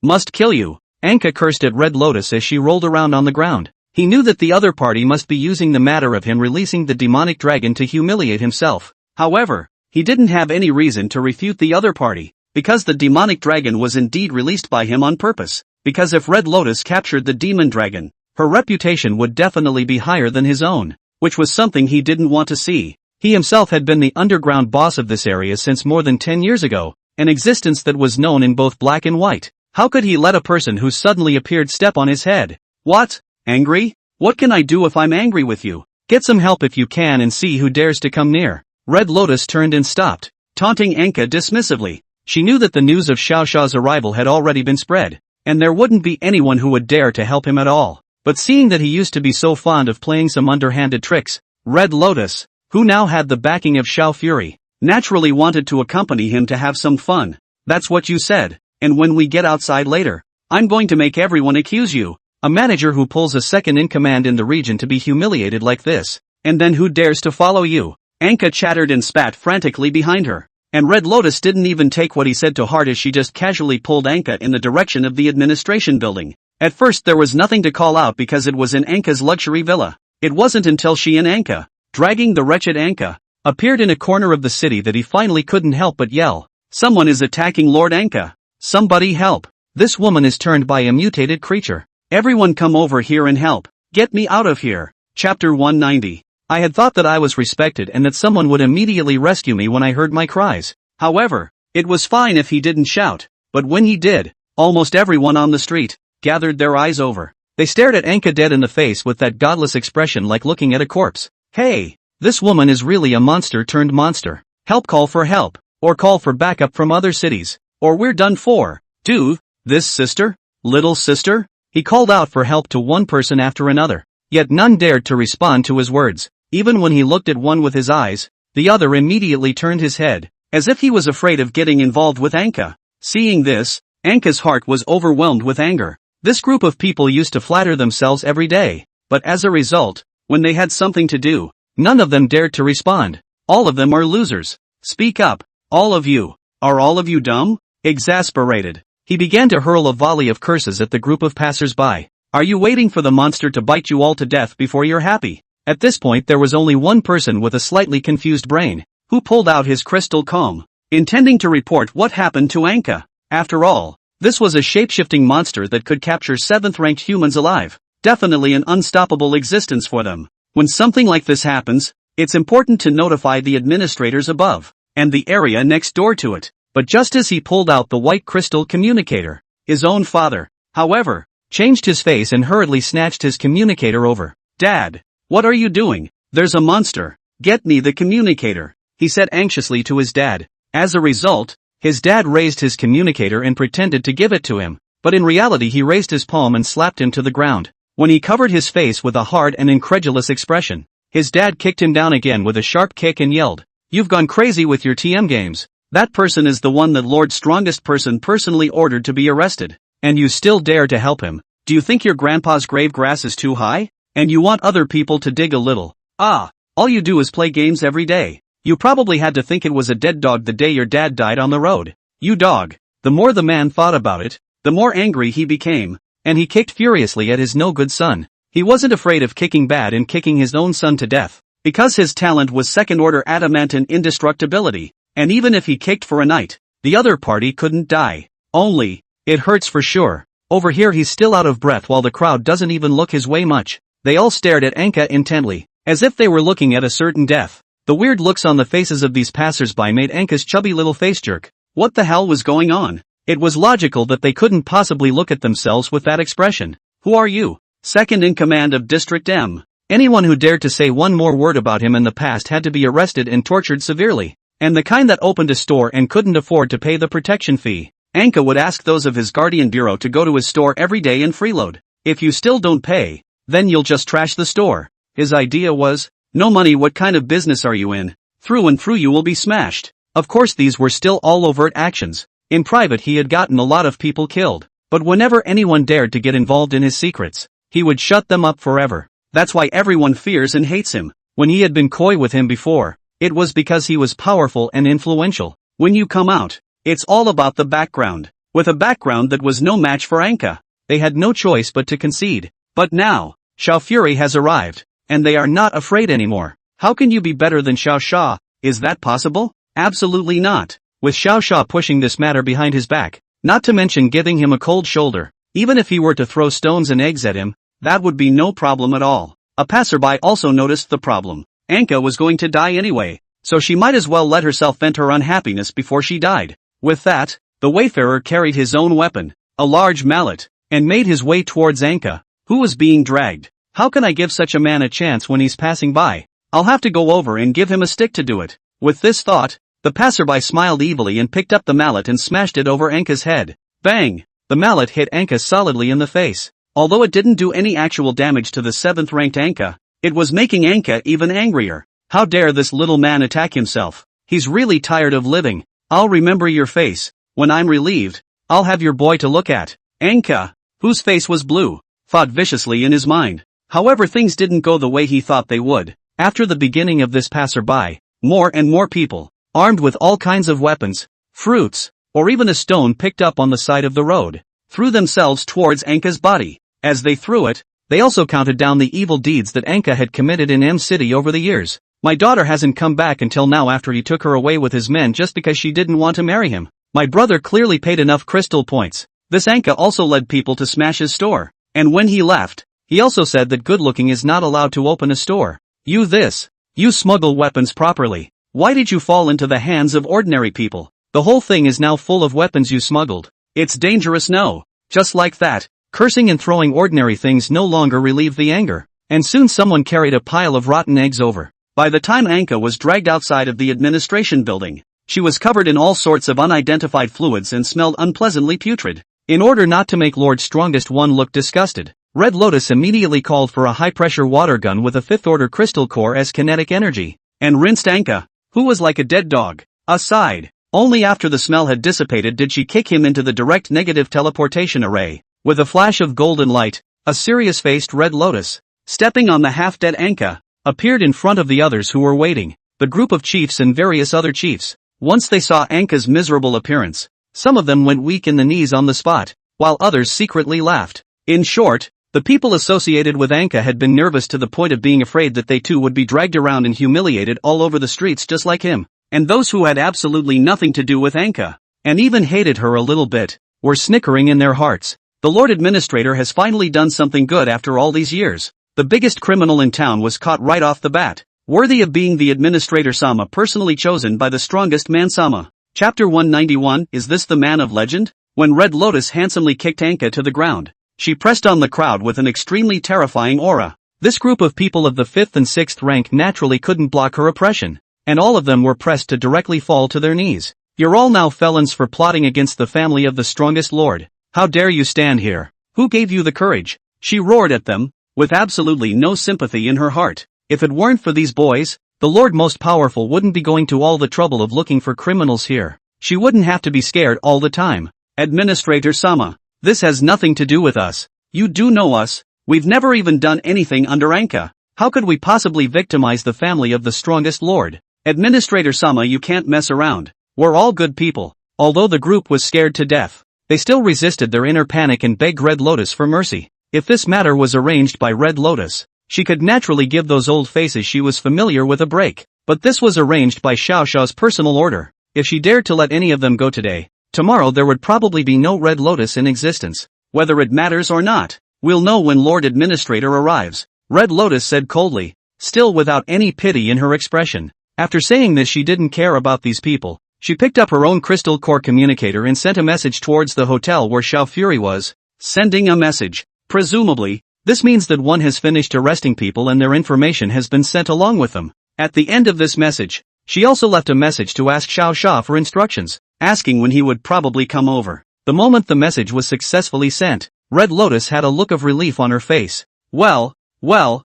S1: Must kill you. Anka cursed at Red Lotus as she rolled around on the ground. He knew that the other party must be using the matter of him releasing the demonic dragon to humiliate himself. However, he didn't have any reason to refute the other party, because the demonic dragon was indeed released by him on purpose. Because if Red Lotus captured the demon dragon, her reputation would definitely be higher than his own, which was something he didn't want to see. He himself had been the underground boss of this area since more than 10 years ago, an existence that was known in both black and white. How could he let a person who suddenly appeared step on his head? What? Angry? What can I do if I'm angry with you? Get some help if you can and see who dares to come near. Red Lotus turned and stopped, taunting Anka dismissively. She knew that the news of Xiao Xiao's arrival had already been spread, and there wouldn't be anyone who would dare to help him at all. But seeing that he used to be so fond of playing some underhanded tricks, Red Lotus, who now had the backing of Xiao Fury, naturally wanted to accompany him to have some fun. That's what you said, and when we get outside later, I'm going to make everyone accuse you. A manager who pulls a second-in-command in the region to be humiliated like this, and then who dares to follow you? Anka chattered and spat frantically behind her, and Red Lotus didn't even take what he said to heart as she just casually pulled Anka in the direction of the administration building. At first there was nothing to call out because it was in Anka's luxury villa. It wasn't until she and Anka, dragging the wretched Anka, appeared in a corner of the city that he finally couldn't help but yell. Someone is attacking Lord Anka. Somebody help. This woman is turned by a mutated creature. Everyone come over here and help. Get me out of here. Chapter 190. I had thought that I was respected and that someone would immediately rescue me when I heard my cries. However, it was fine if he didn't shout, but when he did, almost everyone on the street gathered their eyes over. They stared at Anka dead in the face with that godless expression like looking at a corpse. Hey, this woman is really a monster turned monster. Help, call for help, or call for backup from other cities, or we're done for. Do this, sister? Little sister? He called out for help to one person after another, yet none dared to respond to his words. Even when he looked at one with his eyes, the other immediately turned his head, as if he was afraid of getting involved with Anka. Seeing this, Anka's heart was overwhelmed with anger. This group of people used to flatter themselves every day, but as a result, when they had something to do, none of them dared to respond. All of them are losers. Speak up, all of you. Are all of you dumb? Exasperated, he began to hurl a volley of curses at the group of passers-by. Are you waiting for the monster to bite you all to death before you're happy? At this point there was only one person with a slightly confused brain, who pulled out his crystal comb, intending to report what happened to Anka. After all, this was a shape-shifting monster that could capture 7th-ranked humans alive. Definitely an unstoppable existence for them. When something like this happens, it's important to notify the administrators above, and the area next door to it. But just as he pulled out the white crystal communicator, his own father, however, changed his face and hurriedly snatched his communicator over. Dad, what are you doing? There's a monster. Get me the communicator, he said anxiously to his dad. As a result, his dad raised his communicator and pretended to give it to him, but in reality he raised his palm and slapped him to the ground. When he covered his face with a hard and incredulous expression, his dad kicked him down again with a sharp kick and yelled, "You've gone crazy with your TM games. That person is the one that Lord's strongest person personally ordered to be arrested, and you still dare to help him. Do you think your grandpa's grave grass is too high? And you want other people to dig a little? All you do is play games every day. You probably had to think it was a dead dog the day your dad died on the road. You dog." The more the man thought about it, the more angry he became, and he kicked furiously at his no-good son. He wasn't afraid of kicking bad and kicking his own son to death, because his talent was second-order adamantine indestructibility. And even if he kicked for a night, the other party couldn't die. Only, it hurts for sure. Over here he's still out of breath while the crowd doesn't even look his way much. They all stared at Anka intently, as if they were looking at a certain death. The weird looks on the faces of these passers-by made Anka's chubby little face jerk. What the hell was going on? It was logical that they couldn't possibly look at themselves with that expression. Who are you? Second in command of District M. Anyone who dared to say one more word about him in the past had to be arrested and tortured severely. And the kind that opened a store and couldn't afford to pay the protection fee. Anka would ask those of his guardian bureau to go to his store every day and freeload. If you still don't pay, then you'll just trash the store. His idea was, no money, what kind of business are you in? Through and through you will be smashed. Of course these were still all overt actions. In private he had gotten a lot of people killed. But whenever anyone dared to get involved in his secrets, he would shut them up forever. That's why everyone fears and hates him. When he had been coy with him before, it was because he was powerful and influential. When you come out, it's all about the background. With a background that was no match for Anka, they had no choice but to concede. But now, Xiao Fury has arrived, and they are not afraid anymore. How can you be better than Xiao Sha? Is that possible? Absolutely not. With Xiao Sha pushing this matter behind his back, not to mention giving him a cold shoulder, even if he were to throw stones and eggs at him, that would be no problem at all. A passerby also noticed the problem. Anka was going to die anyway, so she might as well let herself vent her unhappiness before she died. With that, the wayfarer carried his own weapon, a large mallet, and made his way towards Anka, who was being dragged. How can I give such a man a chance when he's passing by? I'll have to go over and give him a stick to do it. With this thought, the passerby smiled evilly and picked up the mallet and smashed it over Anka's head. Bang! The mallet hit Anka solidly in the face. Although it didn't do any actual damage to the 7th-ranked Anka, it was making Anka even angrier. How dare this little man attack himself? He's really tired of living. I'll remember your face. When I'm relieved, I'll have your boy to look at. Anka, whose face was blue, fought viciously in his mind. However, things didn't go the way he thought they would. After the beginning of this passerby, more and more people, armed with all kinds of weapons, fruits, or even a stone picked up on the side of the road, threw themselves towards Anka's body. As they threw it, they also counted down the evil deeds that Anka had committed in M City over the years. My daughter hasn't come back until now after he took her away with his men just because she didn't want to marry him. My brother clearly paid enough crystal points. This Anka also led people to smash his store. And when he left, he also said that good looking is not allowed to open a store. You smuggle weapons properly. Why did you fall into the hands of ordinary people? The whole thing is now full of weapons you smuggled. It's dangerous, no. Just like that, cursing and throwing ordinary things no longer relieved the anger. And soon someone carried a pile of rotten eggs over. By the time Anka was dragged outside of the administration building, she was covered in all sorts of unidentified fluids and smelled unpleasantly putrid. In order not to make Lord Strongest One look disgusted, Red Lotus immediately called for a high-pressure water gun with a 5th-order crystal core as kinetic energy, and rinsed Anka, who was like a dead dog, aside. Only after the smell had dissipated did she kick him into the direct negative teleportation array. With a flash of golden light, a serious-faced Red Lotus, stepping on the half-dead Anka, appeared in front of the others who were waiting, the group of chiefs and various other chiefs. Once they saw Anka's miserable appearance, some of them went weak in the knees on the spot, while others secretly laughed. In short, the people associated with Anka had been nervous to the point of being afraid that they too would be dragged around and humiliated all over the streets just like him. And those who had absolutely nothing to do with Anka, and even hated her a little bit, were snickering in their hearts. The Lord Administrator has finally done something good after all these years. The biggest criminal in town was caught right off the bat, worthy of being the Administrator Sama personally chosen by the strongest man Sama. Chapter 191, Is This the Man of Legend? When Red Lotus handsomely kicked Anka to the ground, she pressed on the crowd with an extremely terrifying aura. This group of people of the 5th and 6th rank naturally couldn't block her oppression, and all of them were pressed to directly fall to their knees. You're all now felons for plotting against the family of the strongest lord. How dare you stand here? Who gave you the courage? She roared at them, with absolutely no sympathy in her heart. If it weren't for these boys, the Lord Most Powerful wouldn't be going to all the trouble of looking for criminals here. She wouldn't have to be scared all the time. Administrator Sama, this has nothing to do with us. You do know us. We've never even done anything under Anka. How could we possibly victimize the family of the strongest lord? Administrator Sama, you can't mess around. We're all good people. Although the group was scared to death, they still resisted their inner panic and begged Red Lotus for mercy. If this matter was arranged by Red Lotus, she could naturally give those old faces she was familiar with a break. But this was arranged by Xiao Shao's personal order. If she dared to let any of them go today, tomorrow there would probably be no Red Lotus in existence. Whether it matters or not, we'll know when Lord Administrator arrives, Red Lotus said coldly, still without any pity in her expression. After saying this, she didn't care about these people. She picked up her own crystal core communicator and sent a message towards the hotel where Xiao Fury was. Sending a message. Presumably, this means that one has finished arresting people and their information has been sent along with them. At the end of this message, she also left a message to ask Xiao Xia for instructions, asking when he would probably come over. The moment the message was successfully sent, Red Lotus had a look of relief on her face. Well, it's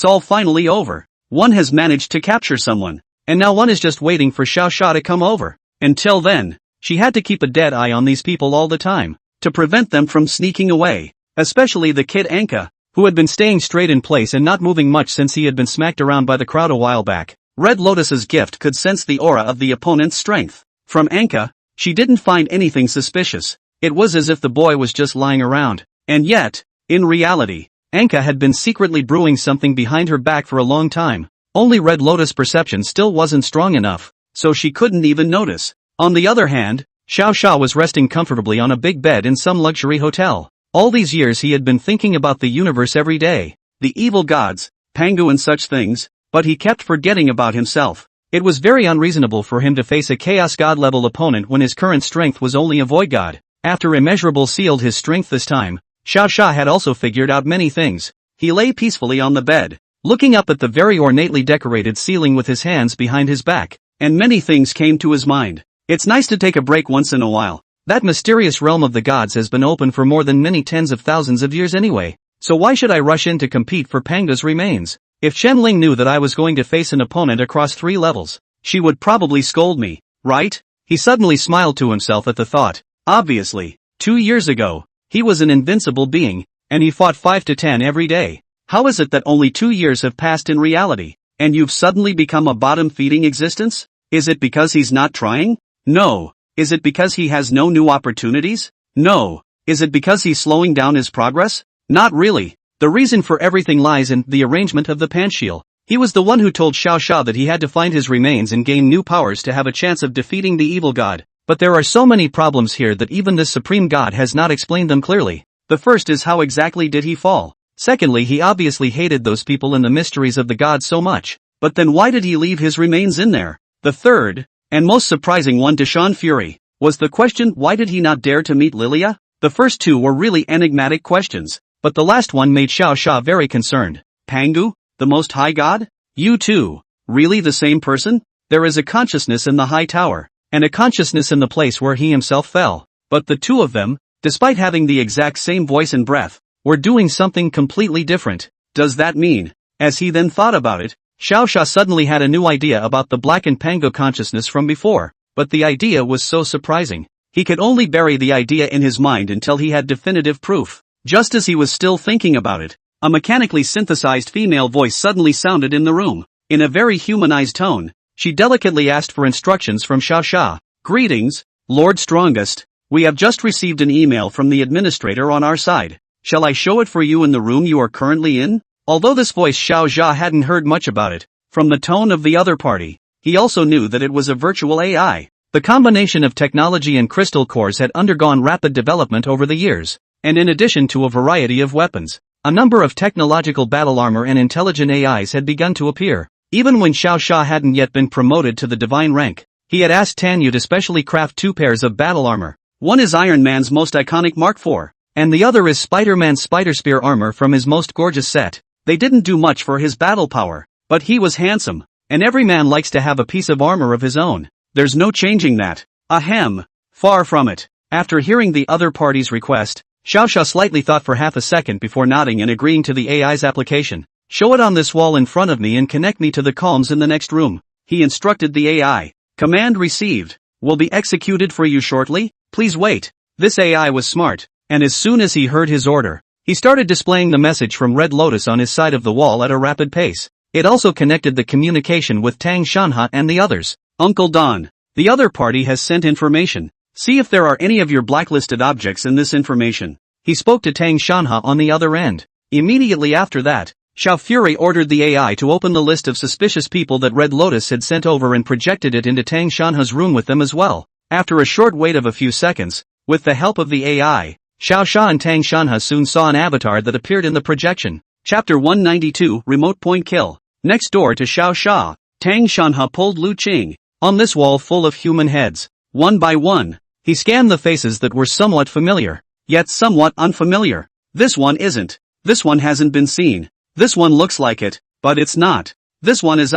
S1: all finally over. One has managed to capture someone, and now one is just waiting for Xiao Xia to come over. Until then, she had to keep a dead eye on these people all the time, to prevent them from sneaking away, especially the kid Anka, who had been staying straight in place and not moving much since he had been smacked around by the crowd a while back. Red Lotus's gift could sense the aura of the opponent's strength. From Anka, she didn't find anything suspicious. It was as if the boy was just lying around. And yet, in reality, Anka had been secretly brewing something behind her back for a long time. Only Red Lotus' perception still wasn't strong enough, so she couldn't even notice. On the other hand, Xiao Xia was resting comfortably on a big bed in some luxury hotel. All these years he had been thinking about the universe every day, the evil gods, Pangu and such things, but he kept forgetting about himself. It was very unreasonable for him to face a Chaos God level opponent when his current strength was only a Void God. After Immeasurable sealed his strength this time, Xiao Xia had also figured out many things. He lay peacefully on the bed, looking up at the very ornately decorated ceiling with his hands behind his back, and many things came to his mind. It's nice to take a break once in a while. That mysterious realm of the gods has been open for more than many tens of thousands of years anyway, so why should I rush in to compete for Panga's remains? If Chen Ling knew that I was going to face an opponent across 3 levels, she would probably scold me, right? He suddenly smiled to himself at the thought. Obviously, 2 years ago, he was an invincible being, and he fought 5 to 10 every day. How is it that only 2 years have passed in reality, and you've suddenly become a bottom-feeding existence? Is it because he's not trying? No. Is it because he has no new opportunities? No. Is it because he's slowing down his progress? Not really. The reason for everything lies in the arrangement of the Panchial. He was the one who told Xiao Xia that he had to find his remains and gain new powers to have a chance of defeating the evil god. But there are so many problems here that even this supreme god has not explained them clearly. The first is how exactly did he fall? Secondly, he obviously hated those people and the mysteries of the gods so much. But then why did he leave his remains in there? The third, and most surprising one to Sean Fury, was the question, why did he not dare to meet Lilia? The first two were really enigmatic questions, but the last one made Xiao Xia very concerned. Pangu, the most high god? You two, really the same person? There is a consciousness in the high tower, and a consciousness in the place where he himself fell. But the two of them, despite having the exact same voice and breath, were doing something completely different. Does that mean? As he then thought about it, Xiao Xia suddenly had a new idea about the blackened Pango consciousness from before, but the idea was so surprising. He could only bury the idea in his mind until he had definitive proof. Just as he was still thinking about it, a mechanically synthesized female voice suddenly sounded in the room. In a very humanized tone, she delicately asked for instructions from Xiao Xia. Greetings, Lord Strongest. We have just received an email from the administrator on our side. Shall I show it for you in the room you are currently in? Although this voice Xiao Xia hadn't heard much about it, from the tone of the other party, he also knew that it was a virtual AI. The combination of technology and crystal cores had undergone rapid development over the years, and in addition to a variety of weapons, a number of technological battle armor and intelligent AIs had begun to appear. Even when Xiao Xia hadn't yet been promoted to the divine rank, he had asked Tanyu to specially craft 2 pairs of battle armor. One is Iron Man's most iconic Mark IV, and the other is Spider-Man's Spider Spear armor from his most gorgeous set. They didn't do much for his battle power, but he was handsome, and every man likes to have a piece of armor of his own. There's no changing that. Ahem. Far from it. After hearing the other party's request, Xiao Xia slightly thought for half a second before nodding and agreeing to the AI's application. Show it on this wall in front of me and connect me to the comms in the next room. He instructed the AI. Command received. Will be executed for you shortly. Please wait. This AI was smart, and as soon as he heard his order, he started displaying the message from Red Lotus on his side of the wall at a rapid pace. It also connected the communication with Tang Shanha and the others. Uncle Don, the other party has sent information. See if there are any of your blacklisted objects in this information. He spoke to Tang Shanha on the other end. Immediately after that, Xiao Fury ordered the AI to open the list of suspicious people that Red Lotus had sent over and projected it into Tang Shanha's room with them as well. After a short wait of a few seconds, with the help of the AI, Xiao Xia and Tang Shanha soon saw an avatar that appeared in the projection. Chapter 192, Remote Point Kill. Next door to Xiao Xia, Tang Shanha pulled Lu Qing. On this wall full of human heads, one by one, he scanned the faces that were somewhat familiar, yet somewhat unfamiliar. This one isn't. This one hasn't been seen. This one looks like it, but it's not. This one is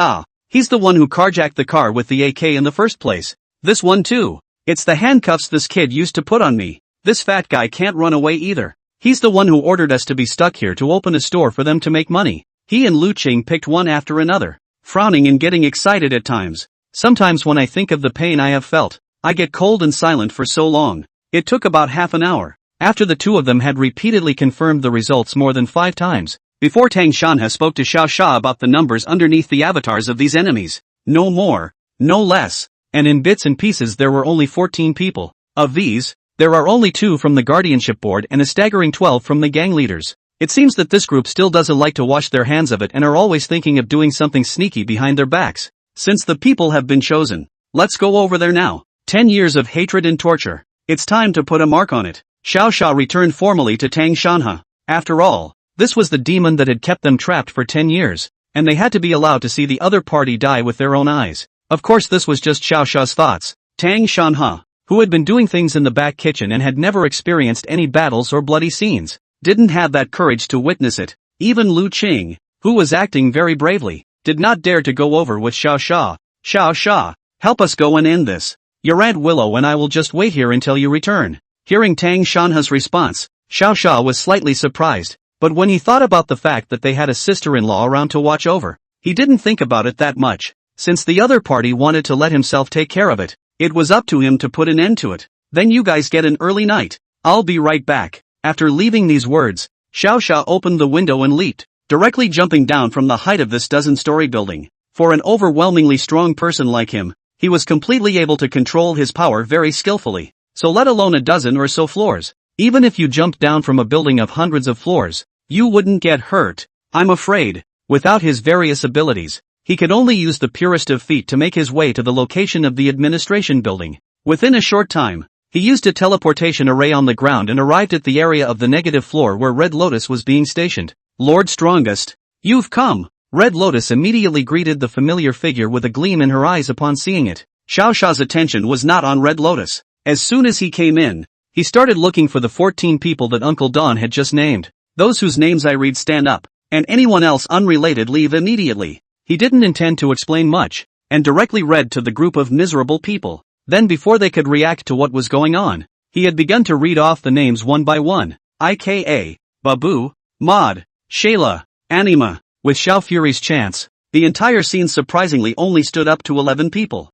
S1: he's the one who carjacked the car with the AK in the first place. This one too. It's the handcuffs this kid used to put on me. This fat guy can't run away either. He's the one who ordered us to be stuck here to open a store for them to make money. He and Lu Qing picked one after another, frowning and getting excited at times. Sometimes when I think of the pain I have felt, I get cold and silent for so long. It took about half an hour, after the two of them had repeatedly confirmed the results more than 5 times, before Tang Shanha spoke to Xiao Sha about the numbers underneath the avatars of these enemies. No more, no less, and in bits and pieces there were only 14 people. Of these, there are only 2 from the guardianship board and a staggering 12 from the gang leaders. It seems that this group still doesn't like to wash their hands of it and are always thinking of doing something sneaky behind their backs. Since the people have been chosen, let's go over there now. 10 years of hatred and torture. It's time to put a mark on it. Xiao Sha returned formally to Tang Shanha. After all, this was the demon that had kept them trapped for 10 years, and they had to be allowed to see the other party die with their own eyes. Of course this was just Xiao Sha's thoughts. Tang Shanha, who had been doing things in the back kitchen and had never experienced any battles or bloody scenes, didn't have that courage to witness it. Even Lu Qing, who was acting very bravely, did not dare to go over with Xiao Sha. Xiao Sha, help us go and end this. Your Aunt Willow and I will just wait here until you return. Hearing Tang Shanha's response, Xiao Sha was slightly surprised, but when he thought about the fact that they had a sister-in-law around to watch over, he didn't think about it that much. Since the other party wanted to let himself take care of it, it was up to him to put an end to it. Then you guys get an early night. I'll be right back. After leaving these words, Xiao Sha opened the window and leaped, directly jumping down from the height of this dozen-story building. For an overwhelmingly strong person like him, he was completely able to control his power very skillfully, so let alone a dozen or so floors. Even if you jumped down from a building of hundreds of floors, you wouldn't get hurt. I'm afraid, without his various abilities, he could only use the purest of feet to make his way to the location of the administration building. Within a short time, he used a teleportation array on the ground and arrived at the area of the negative floor where Red Lotus was being stationed. Lord Strongest, you've come. Red Lotus immediately greeted the familiar figure with a gleam in her eyes upon seeing it. Xiao Sha's attention was not on Red Lotus. As soon as he came in, he started looking for the 14 people that Uncle Don had just named. Those whose names I read stand up, and anyone else unrelated leave immediately. He didn't intend to explain much, and directly read to the group of miserable people. Then before they could react to what was going on, he had begun to read off the names one by one. IKA, Babu, Maud, Shayla, Anima. With Xiao Fury's chance, the entire scene surprisingly only stood up to 11 people.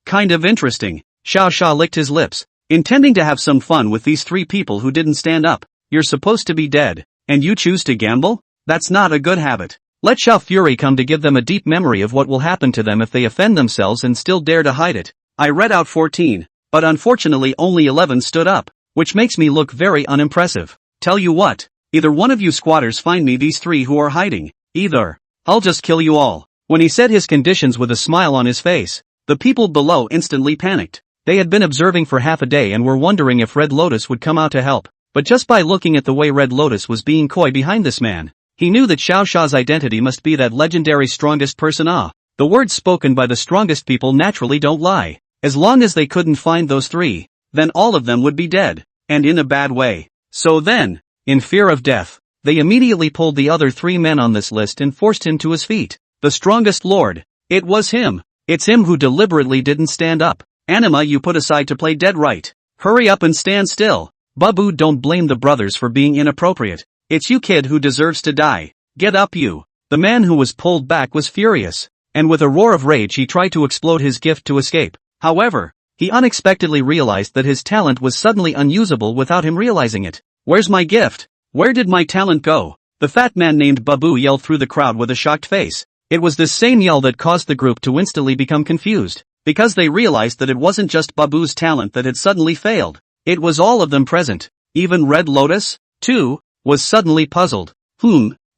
S1: Kind of interesting. Xiao Sha licked his lips, intending to have some fun with these 3 people who didn't stand up. You're supposed to be dead, and you choose to gamble? That's not a good habit. Let Xiao Fury come to give them a deep memory of what will happen to them if they offend themselves and still dare to hide it. I read out 14, but unfortunately only 11 stood up, which makes me look very unimpressive. Tell you what, either one of you squatters find me these 3 who are hiding. Either, I'll just kill you all. When he said his conditions with a smile on his face, the people below instantly panicked. They had been observing for half a day and were wondering if Red Lotus would come out to help. But just by looking at the way Red Lotus was being coy behind this man, he knew that Xiao Sha's identity must be that legendary strongest person. The words spoken by the strongest people naturally don't lie. As long as they couldn't find those 3, then all of them would be dead, and in a bad way. So then, in fear of death, they immediately pulled the other 3 men on this list and forced him to his feet. The strongest lord. It was him. It's him who deliberately didn't stand up. Anima, you put aside to play dead right. Hurry up and stand still. Babu, don't blame the brothers for being inappropriate. It's you kid who deserves to die. Get up you. The man who was pulled back was furious, and with a roar of rage he tried to explode his gift to escape. However, he unexpectedly realized that his talent was suddenly unusable without him realizing it. Where's my gift? Where did my talent go? The fat man named Babu yelled through the crowd with a shocked face. It was this same yell that caused the group to instantly become confused, because they realized that it wasn't just Babu's talent that had suddenly failed. It was all of them present. Even Red Lotus, too, was suddenly puzzled.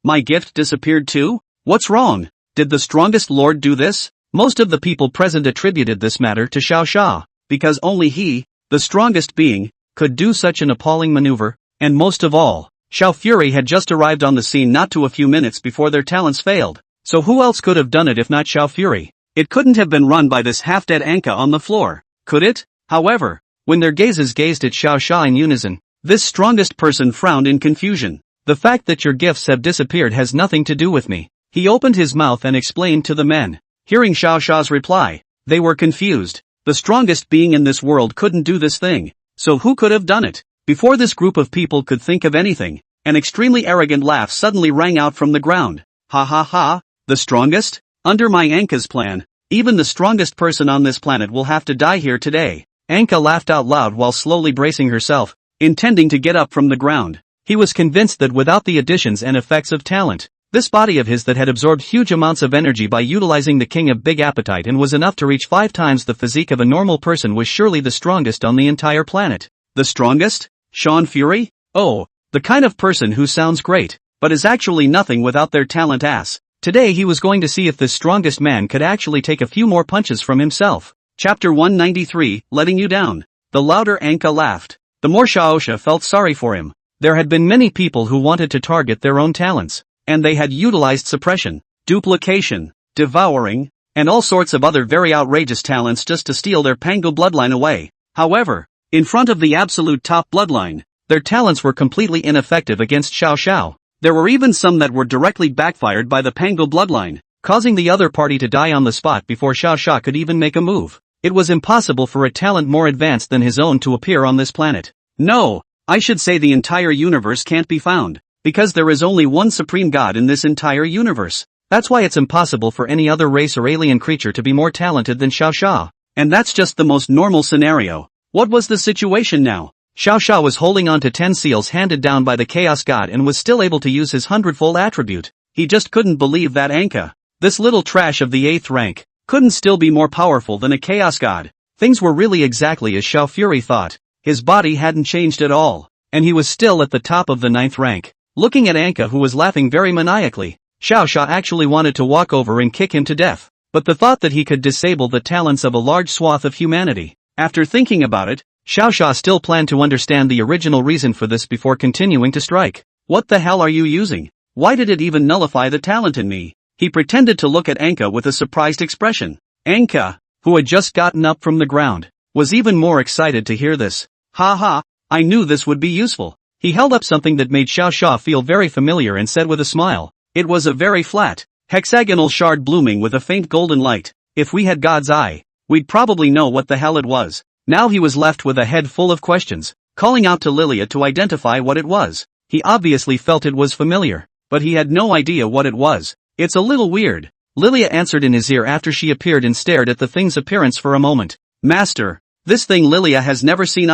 S1: My gift disappeared too? What's wrong? Did the strongest lord do this? Most of the people present attributed this matter to Xiao Sha, because only he, the strongest being, could do such an appalling maneuver, and most of all, Xiao Fury had just arrived on the scene not too a few minutes before their talents failed, So who else could have done it if not Xiao Fury? It couldn't have been run by this half-dead Anka on the floor, could it? However, when their gazes gazed at Xiao Xia in unison, this strongest person frowned in confusion. The fact that your gifts have disappeared has nothing to do with me. He opened his mouth and explained to the men. Hearing Xiao Xia's reply, they were confused. The strongest being in this world couldn't do this thing. So who could have done it? Before this group of people could think of anything, an extremely arrogant laugh suddenly rang out from the ground. Ha ha ha, the strongest? Under my Anka's plan, even the strongest person on this planet will have to die here today. Anka laughed out loud while slowly bracing herself, intending to get up from the ground. He was convinced that without the additions and effects of talent, this body of his that had absorbed huge amounts of energy by utilizing the king of big appetite and was enough to reach 5 times the physique of a normal person was surely the strongest on the entire planet. The strongest? Xiao Fury? Oh, the kind of person who sounds great, but is actually nothing without their talent ass. Today he was going to see if this strongest man could actually take a few more punches from himself. Chapter 193, Letting You Down. The louder Anka laughed, the more Xiaosha felt sorry for him. There had been many people who wanted to target their own talents, and they had utilized suppression, duplication, devouring, and all sorts of other very outrageous talents just to steal their Pangu bloodline away. However, in front of the absolute top bloodline, their talents were completely ineffective against Xiao Xiao. There were even some that were directly backfired by the Pangu bloodline, causing the other party to die on the spot before Xiao Xiao could even make a move. It was impossible for a talent more advanced than his own to appear on this planet. No, I should say the entire universe can't be found, because there is only one supreme god in this entire universe. That's why it's impossible for any other race or alien creature to be more talented than Xiao Xiao. And that's just the most normal scenario. What was the situation now? Xiao Xiao was holding on to 10 seals handed down by the Chaos God and was still able to use his 100-fold attribute. He just couldn't believe that Anka, this little trash of the 8th rank, couldn't still be more powerful than a Chaos God. Things were really exactly as Xiao Fury thought. His body hadn't changed at all, and he was still at the top of the 9th rank. Looking at Anka, who was laughing very maniacally, Xiao Xiao actually wanted to walk over and kick him to death. But the thought that he could disable the talents of a large swath of humanity. After thinking about it, Xiao Xiao still planned to understand the original reason for this before continuing to strike. What the hell are you using? Why did it even nullify the talent in me? He pretended to look at Anka with a surprised expression. Anka, who had just gotten up from the ground, was even more excited to hear this. Ha ha, I knew this would be useful. He held up something that made Xiao Xiao feel very familiar and said with a smile. It was a very flat, hexagonal shard blooming with a faint golden light. If we had God's eye, we'd probably know what the hell it was. Now he was left with a head full of questions, calling out to Lilia to identify what it was. He obviously felt it was familiar, but he had no idea what it was. It's a little weird, Lilia answered in his ear after she appeared and stared at the thing's appearance for a moment. Master, this thing Lilia has never seen.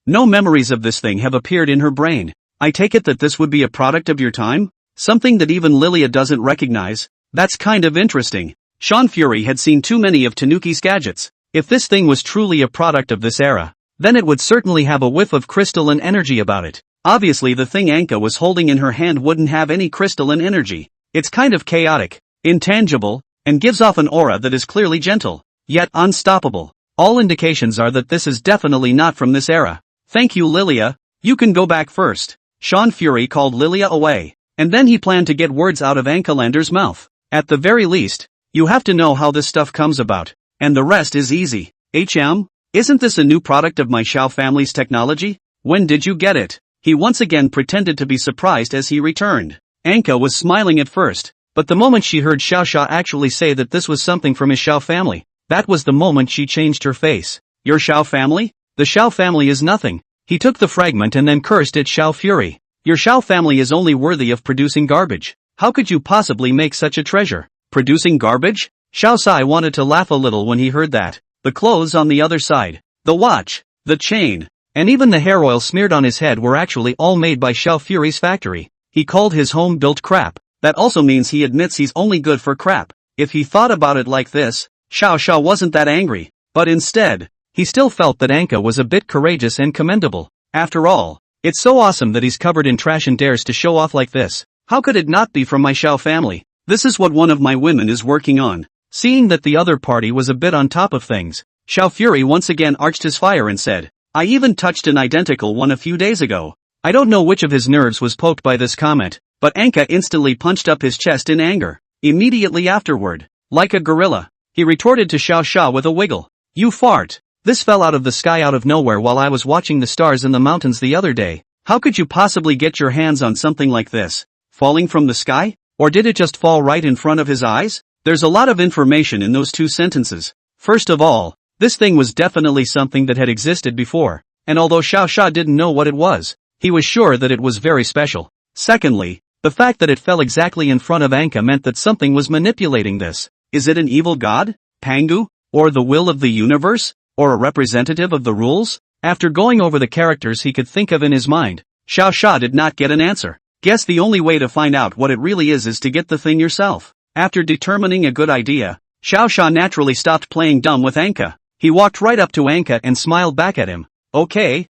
S1: No memories of this thing have appeared in her brain. I take it that this would be a product of your time? Something that even Lilia doesn't recognize? That's kind of interesting. Xiao Fury had seen too many of Tanuki's gadgets. If this thing was truly a product of this era, then it would certainly have a whiff of crystalline energy about it. Obviously the thing Anka was holding in her hand wouldn't have any crystalline energy. It's kind of chaotic, intangible, and gives off an aura that is clearly gentle, yet unstoppable. All indications are that this is definitely not from this era. Thank you Lilia, you can go back first. Xiao Fury called Lilia away, and then he planned to get words out of Ankalander's mouth. At the very least, you have to know how this stuff comes about. And the rest is easy. Isn't this a new product of my Xiao family's technology? When did you get it? He once again pretended to be surprised as he returned. Anka was smiling at first, but the moment she heard Xiao Xiao actually say that this was something from his Xiao family, that was the moment she changed her face. Your Xiao family? The Xiao family is nothing. He took the fragment and then cursed at Xiao Fury. Your Xiao family is only worthy of producing garbage. How could you possibly make such a treasure? Producing garbage? Xiao Sai wanted to laugh a little when he heard that. The clothes on the other side, the watch, the chain, and even the hair oil smeared on his head were actually all made by Xiao Fury's factory. He called his home built crap. That also means he admits he's only good for crap. If he thought about it like this, Xiao Xiao wasn't that angry, but instead, he still felt that Anka was a bit courageous and commendable. After all, it's so awesome that he's covered in trash and dares to show off like this. How could it not be from my Xiao family? This is what one of my women is working on. Seeing that the other party was a bit on top of things, Xiao Fury once again arched his fire and said, I even touched an identical one a few days ago. I don't know which of his nerves was poked by this comment, but Anka instantly punched up his chest in anger. Immediately afterward, like a gorilla, he retorted to Xiao Xia with a wiggle. You fart. This fell out of the sky out of nowhere while I was watching the stars in the mountains the other day. How could you possibly get your hands on something like this? Falling from the sky? Or did it just fall right in front of his eyes? There's a lot of information in those two sentences. First of all, this thing was definitely something that had existed before, and although Xiao Xia didn't know what it was, he was sure that it was very special. Secondly, the fact that it fell exactly in front of Anka meant that something was manipulating this. Is it an evil god? Pangu? Or the will of the universe? Or a representative of the rules? After going over the characters he could think of in his mind, Xiao Xia did not get an answer. Guess the only way to find out what it really is to get the thing yourself. After determining a good idea, Xiao Xia naturally stopped playing dumb with Anka. He walked right up to Anka and smiled back at him. Okay,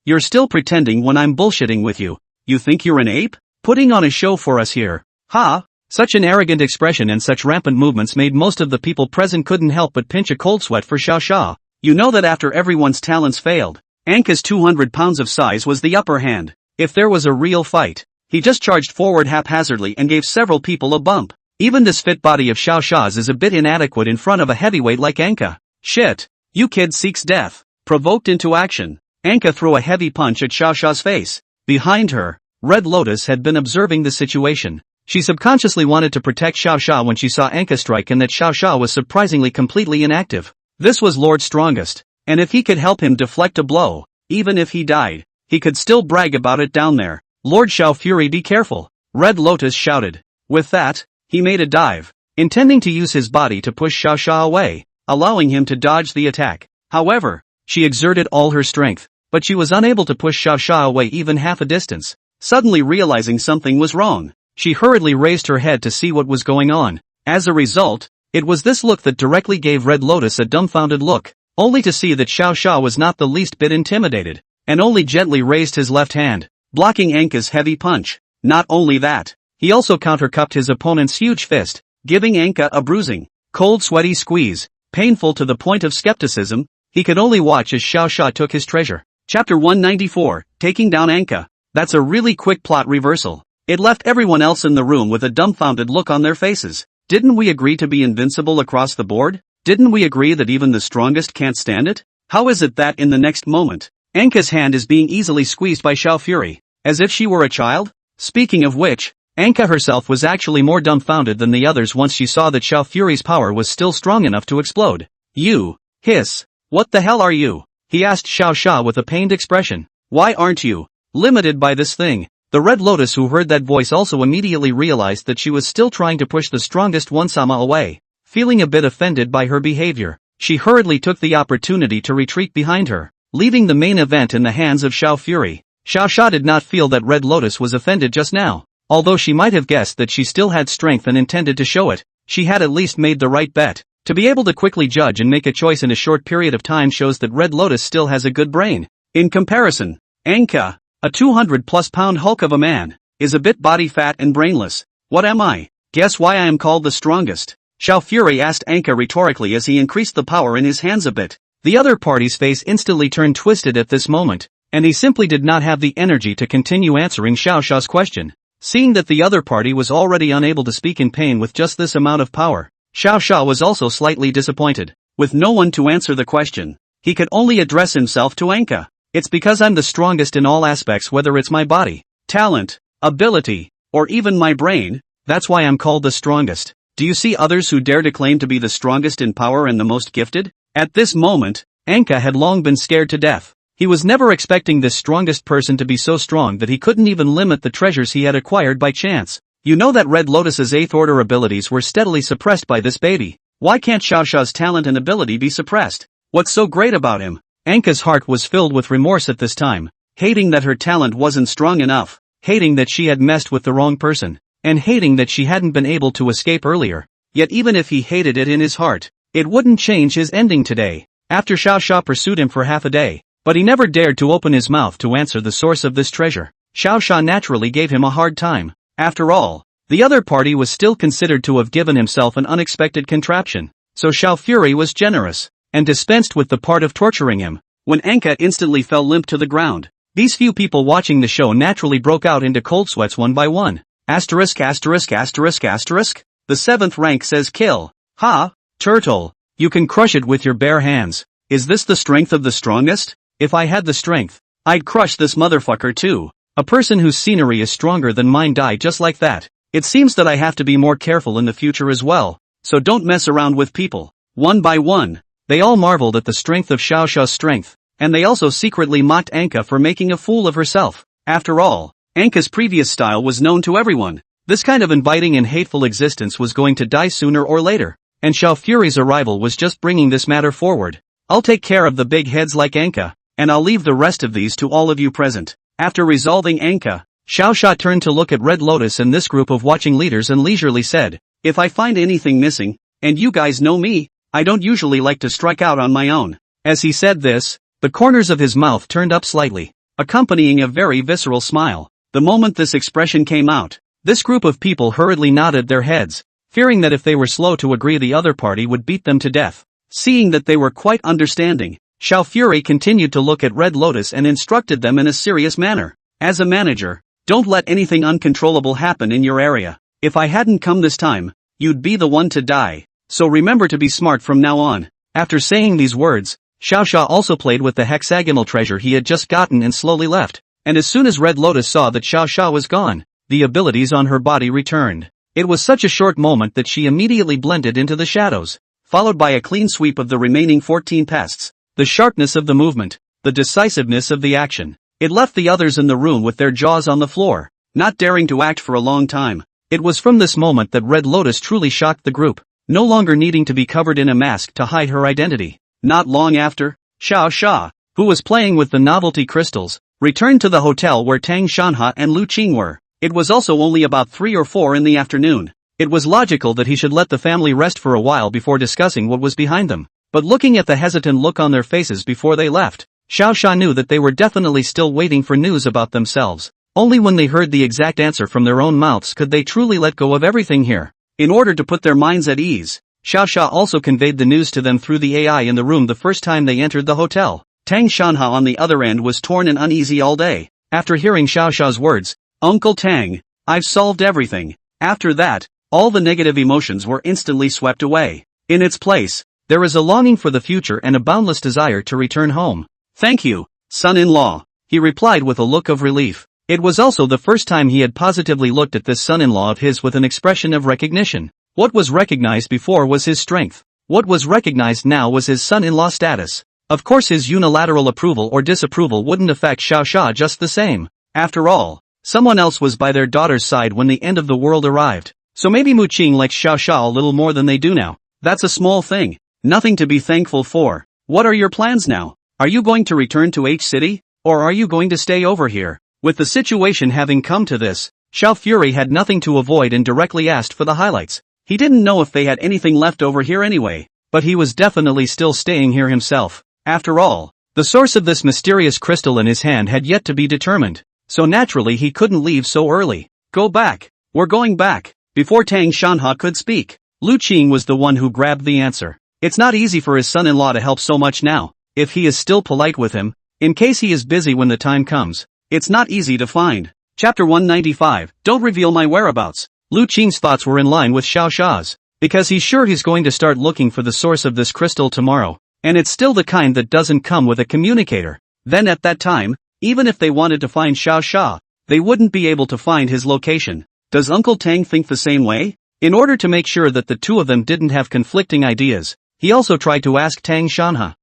S1: you're still pretending when I'm bullshitting with you. You think you're an ape? Putting on a show for us here. Ha! Such an arrogant expression and such rampant movements made most of the people present couldn't help but pinch a cold sweat for Xiao Xia. You know that after everyone's talents failed, Anka's 200 pounds of size was the upper hand. If there was a real fight, he just charged forward haphazardly and gave several people a bump. Even this fit body of Xiao Xia's is a bit inadequate in front of a heavyweight like Anka. Shit. You kid seeks death. Provoked into action, Anka threw a heavy punch at Xiao Xia's face. Behind her, Red Lotus had been observing the situation. She subconsciously wanted to protect Xiao Xia when she saw Anka strike and that Xiao Xia was surprisingly completely inactive. This was Lord Strongest, and if he could help him deflect a blow, even if he died, he could still brag about it down there. Lord Xiao Fury, be careful, Red Lotus shouted. With that, he made a dive, intending to use his body to push Xiao Xia away, allowing him to dodge the attack. However, she exerted all her strength, but she was unable to push Xiao Xia away even half a distance. Suddenly realizing something was wrong, she hurriedly raised her head to see what was going on. As a result, it was this look that directly gave Red Lotus a dumbfounded look, only to see that Xiao Xia was not the least bit intimidated, and only gently raised his left hand, blocking Anka's heavy punch. Not only that, he also countercupped his opponent's huge fist, giving Anka a bruising, cold sweaty squeeze, painful to the point of skepticism. He could only watch as Xiao Xia took his treasure. Chapter 194, Taking Down Anka. That's a really quick plot reversal. It left everyone else in the room with a dumbfounded look on their faces. Didn't we agree to be invincible across the board? Didn't we agree that even the strongest can't stand it? How is it that in the next moment, Anka's hand is being easily squeezed by Xiao Fury, as if she were a child? Speaking of which, Anka herself was actually more dumbfounded than the others once she saw that Xiao Fury's power was still strong enough to explode. You, hiss, what the hell are you? He asked Xiao Xia with a pained expression. Why aren't you limited by this thing? The Red Lotus who heard that voice also immediately realized that she was still trying to push the strongest one-sama away. Feeling a bit offended by her behavior, she hurriedly took the opportunity to retreat behind her, leaving the main event in the hands of Xiao Fury. Xiao Xia did not feel that Red Lotus was offended just now. Although she might have guessed that she still had strength and intended to show it, she had at least made the right bet. To be able to quickly judge and make a choice in a short period of time shows that Red Lotus still has a good brain. In comparison, Anka, a 200-plus pound hulk of a man, is a bit body fat and brainless. What am I? Guess why I am called the strongest? Xiao Fury asked Anka rhetorically as he increased the power in his hands a bit. The other party's face instantly turned twisted at this moment, and he simply did not have the energy to continue answering Xiao Xia's question. Seeing that the other party was already unable to speak in pain with just this amount of power, Xiao Xia was also slightly disappointed. With no one to answer the question, he could only address himself to Anka. It's because I'm the strongest in all aspects, whether it's my body, talent, ability, or even my brain. That's why I'm called the strongest. Do you see others who dare to claim to be the strongest in power and the most gifted? At this moment, Anka had long been scared to death. He was never expecting this strongest person to be so strong that he couldn't even limit the treasures he had acquired by chance. You know that Red Lotus's 8th order abilities were steadily suppressed by this baby. Why can't Xiao Xia's talent and ability be suppressed? What's so great about him? Anka's heart was filled with remorse at this time, hating that her talent wasn't strong enough, hating that she had messed with the wrong person, and hating that she hadn't been able to escape earlier. Yet even if he hated it in his heart, it wouldn't change his ending today. After Xiao Xia pursued him for half a day, but he never dared to open his mouth to answer the source of this treasure. Xiao Xia naturally gave him a hard time. After all, the other party was still considered to have given himself an unexpected contraption, so Xiao Fury was generous, and dispensed with the part of torturing him. When Anka instantly fell limp to the ground, these few people watching the show naturally broke out into cold sweats one by one. Asterisk asterisk asterisk asterisk. The 7th rank says kill. Ha, turtle. You can crush it with your bare hands. Is this the strength of the strongest? If I had the strength, I'd crush this motherfucker too. A person whose scenery is stronger than mine died just like that. It seems that I have to be more careful in the future as well, so don't mess around with people. One by one, they all marveled at the strength of Xiao Xiao's strength, and they also secretly mocked Anka for making a fool of herself. After all, Anka's previous style was known to everyone. This kind of inviting and hateful existence was going to die sooner or later, and Xiao Fury's arrival was just bringing this matter forward. I'll take care of the big heads like Anka, and I'll leave the rest of these to all of you present. After resolving Anka, Xiao Xia turned to look at Red Lotus and this group of watching leaders and leisurely said, if I find anything missing, and you guys know me, I don't usually like to strike out on my own. As he said this, the corners of his mouth turned up slightly, accompanying a very visceral smile. The moment this expression came out, this group of people hurriedly nodded their heads, fearing that if they were slow to agree the other party would beat them to death. Seeing that they were quite understanding, Xiao Fury continued to look at Red Lotus and instructed them in a serious manner. As a manager, don't let anything uncontrollable happen in your area. If I hadn't come this time, you'd be the one to die. So remember to be smart from now on. After saying these words, Xiao Xia also played with the hexagonal treasure he had just gotten and slowly left. And as soon as Red Lotus saw that Xiao Xia was gone, the abilities on her body returned. It was such a short moment that she immediately blended into the shadows, followed by a clean sweep of the remaining 14 pests. The sharpness of the movement, the decisiveness of the action. It left the others in the room with their jaws on the floor, not daring to act for a long time. It was from this moment that Red Lotus truly shocked the group, no longer needing to be covered in a mask to hide her identity. Not long after, Xiao Xia, who was playing with the novelty crystals, returned to the hotel where Tang Shanha and Lu Qing were. It was also only about 3 or 4 in the afternoon. It was logical that he should let the family rest for a while before discussing what was behind them. But looking at the hesitant look on their faces before they left, Xiao Xia knew that they were definitely still waiting for news about themselves. Only when they heard the exact answer from their own mouths could they truly let go of everything here. In order to put their minds at ease, Xiao Xia also conveyed the news to them through the AI in the room the first time they entered the hotel. Tang Shanha on the other end was torn and uneasy all day. After hearing Xiao Xia's words, Uncle Tang, I've solved everything. After that, all the negative emotions were instantly swept away. In its place, there is a longing for the future and a boundless desire to return home. Thank you, son-in-law, he replied with a look of relief. It was also the first time he had positively looked at this son-in-law of his with an expression of recognition. What was recognized before was his strength. What was recognized now was his son-in-law status. Of course his unilateral approval or disapproval wouldn't affect Xiao Xia just the same. After all, someone else was by their daughter's side when the end of the world arrived. So maybe Mu Qing likes Xiao Xia a little more than they do now. That's a small thing. Nothing to be thankful for. What are your plans now? Are you going to return to H City? Or are you going to stay over here? With the situation having come to this, Xiao Fury had nothing to avoid and directly asked for the highlights. He didn't know if they had anything left over here anyway, but he was definitely still staying here himself. After all, the source of this mysterious crystal in his hand had yet to be determined, so naturally he couldn't leave so early. Go back. We're going back. Before Tang Shanha could speak, Lu Qing was the one who grabbed the answer. It's not easy for his son-in-law to help so much now, if he is still polite with him, in case he is busy when the time comes. It's not easy to find. Chapter 195, Don't reveal my whereabouts. Lu Qing's thoughts were in line with Xiao Xia's, because he's sure he's going to start looking for the source of this crystal tomorrow. And it's still the kind that doesn't come with a communicator. Then at that time, even if they wanted to find Xiao Xia, they wouldn't be able to find his location. Does Uncle Tang think the same way? In order to make sure that the two of them didn't have conflicting ideas, he also tried to ask Tang Shanha.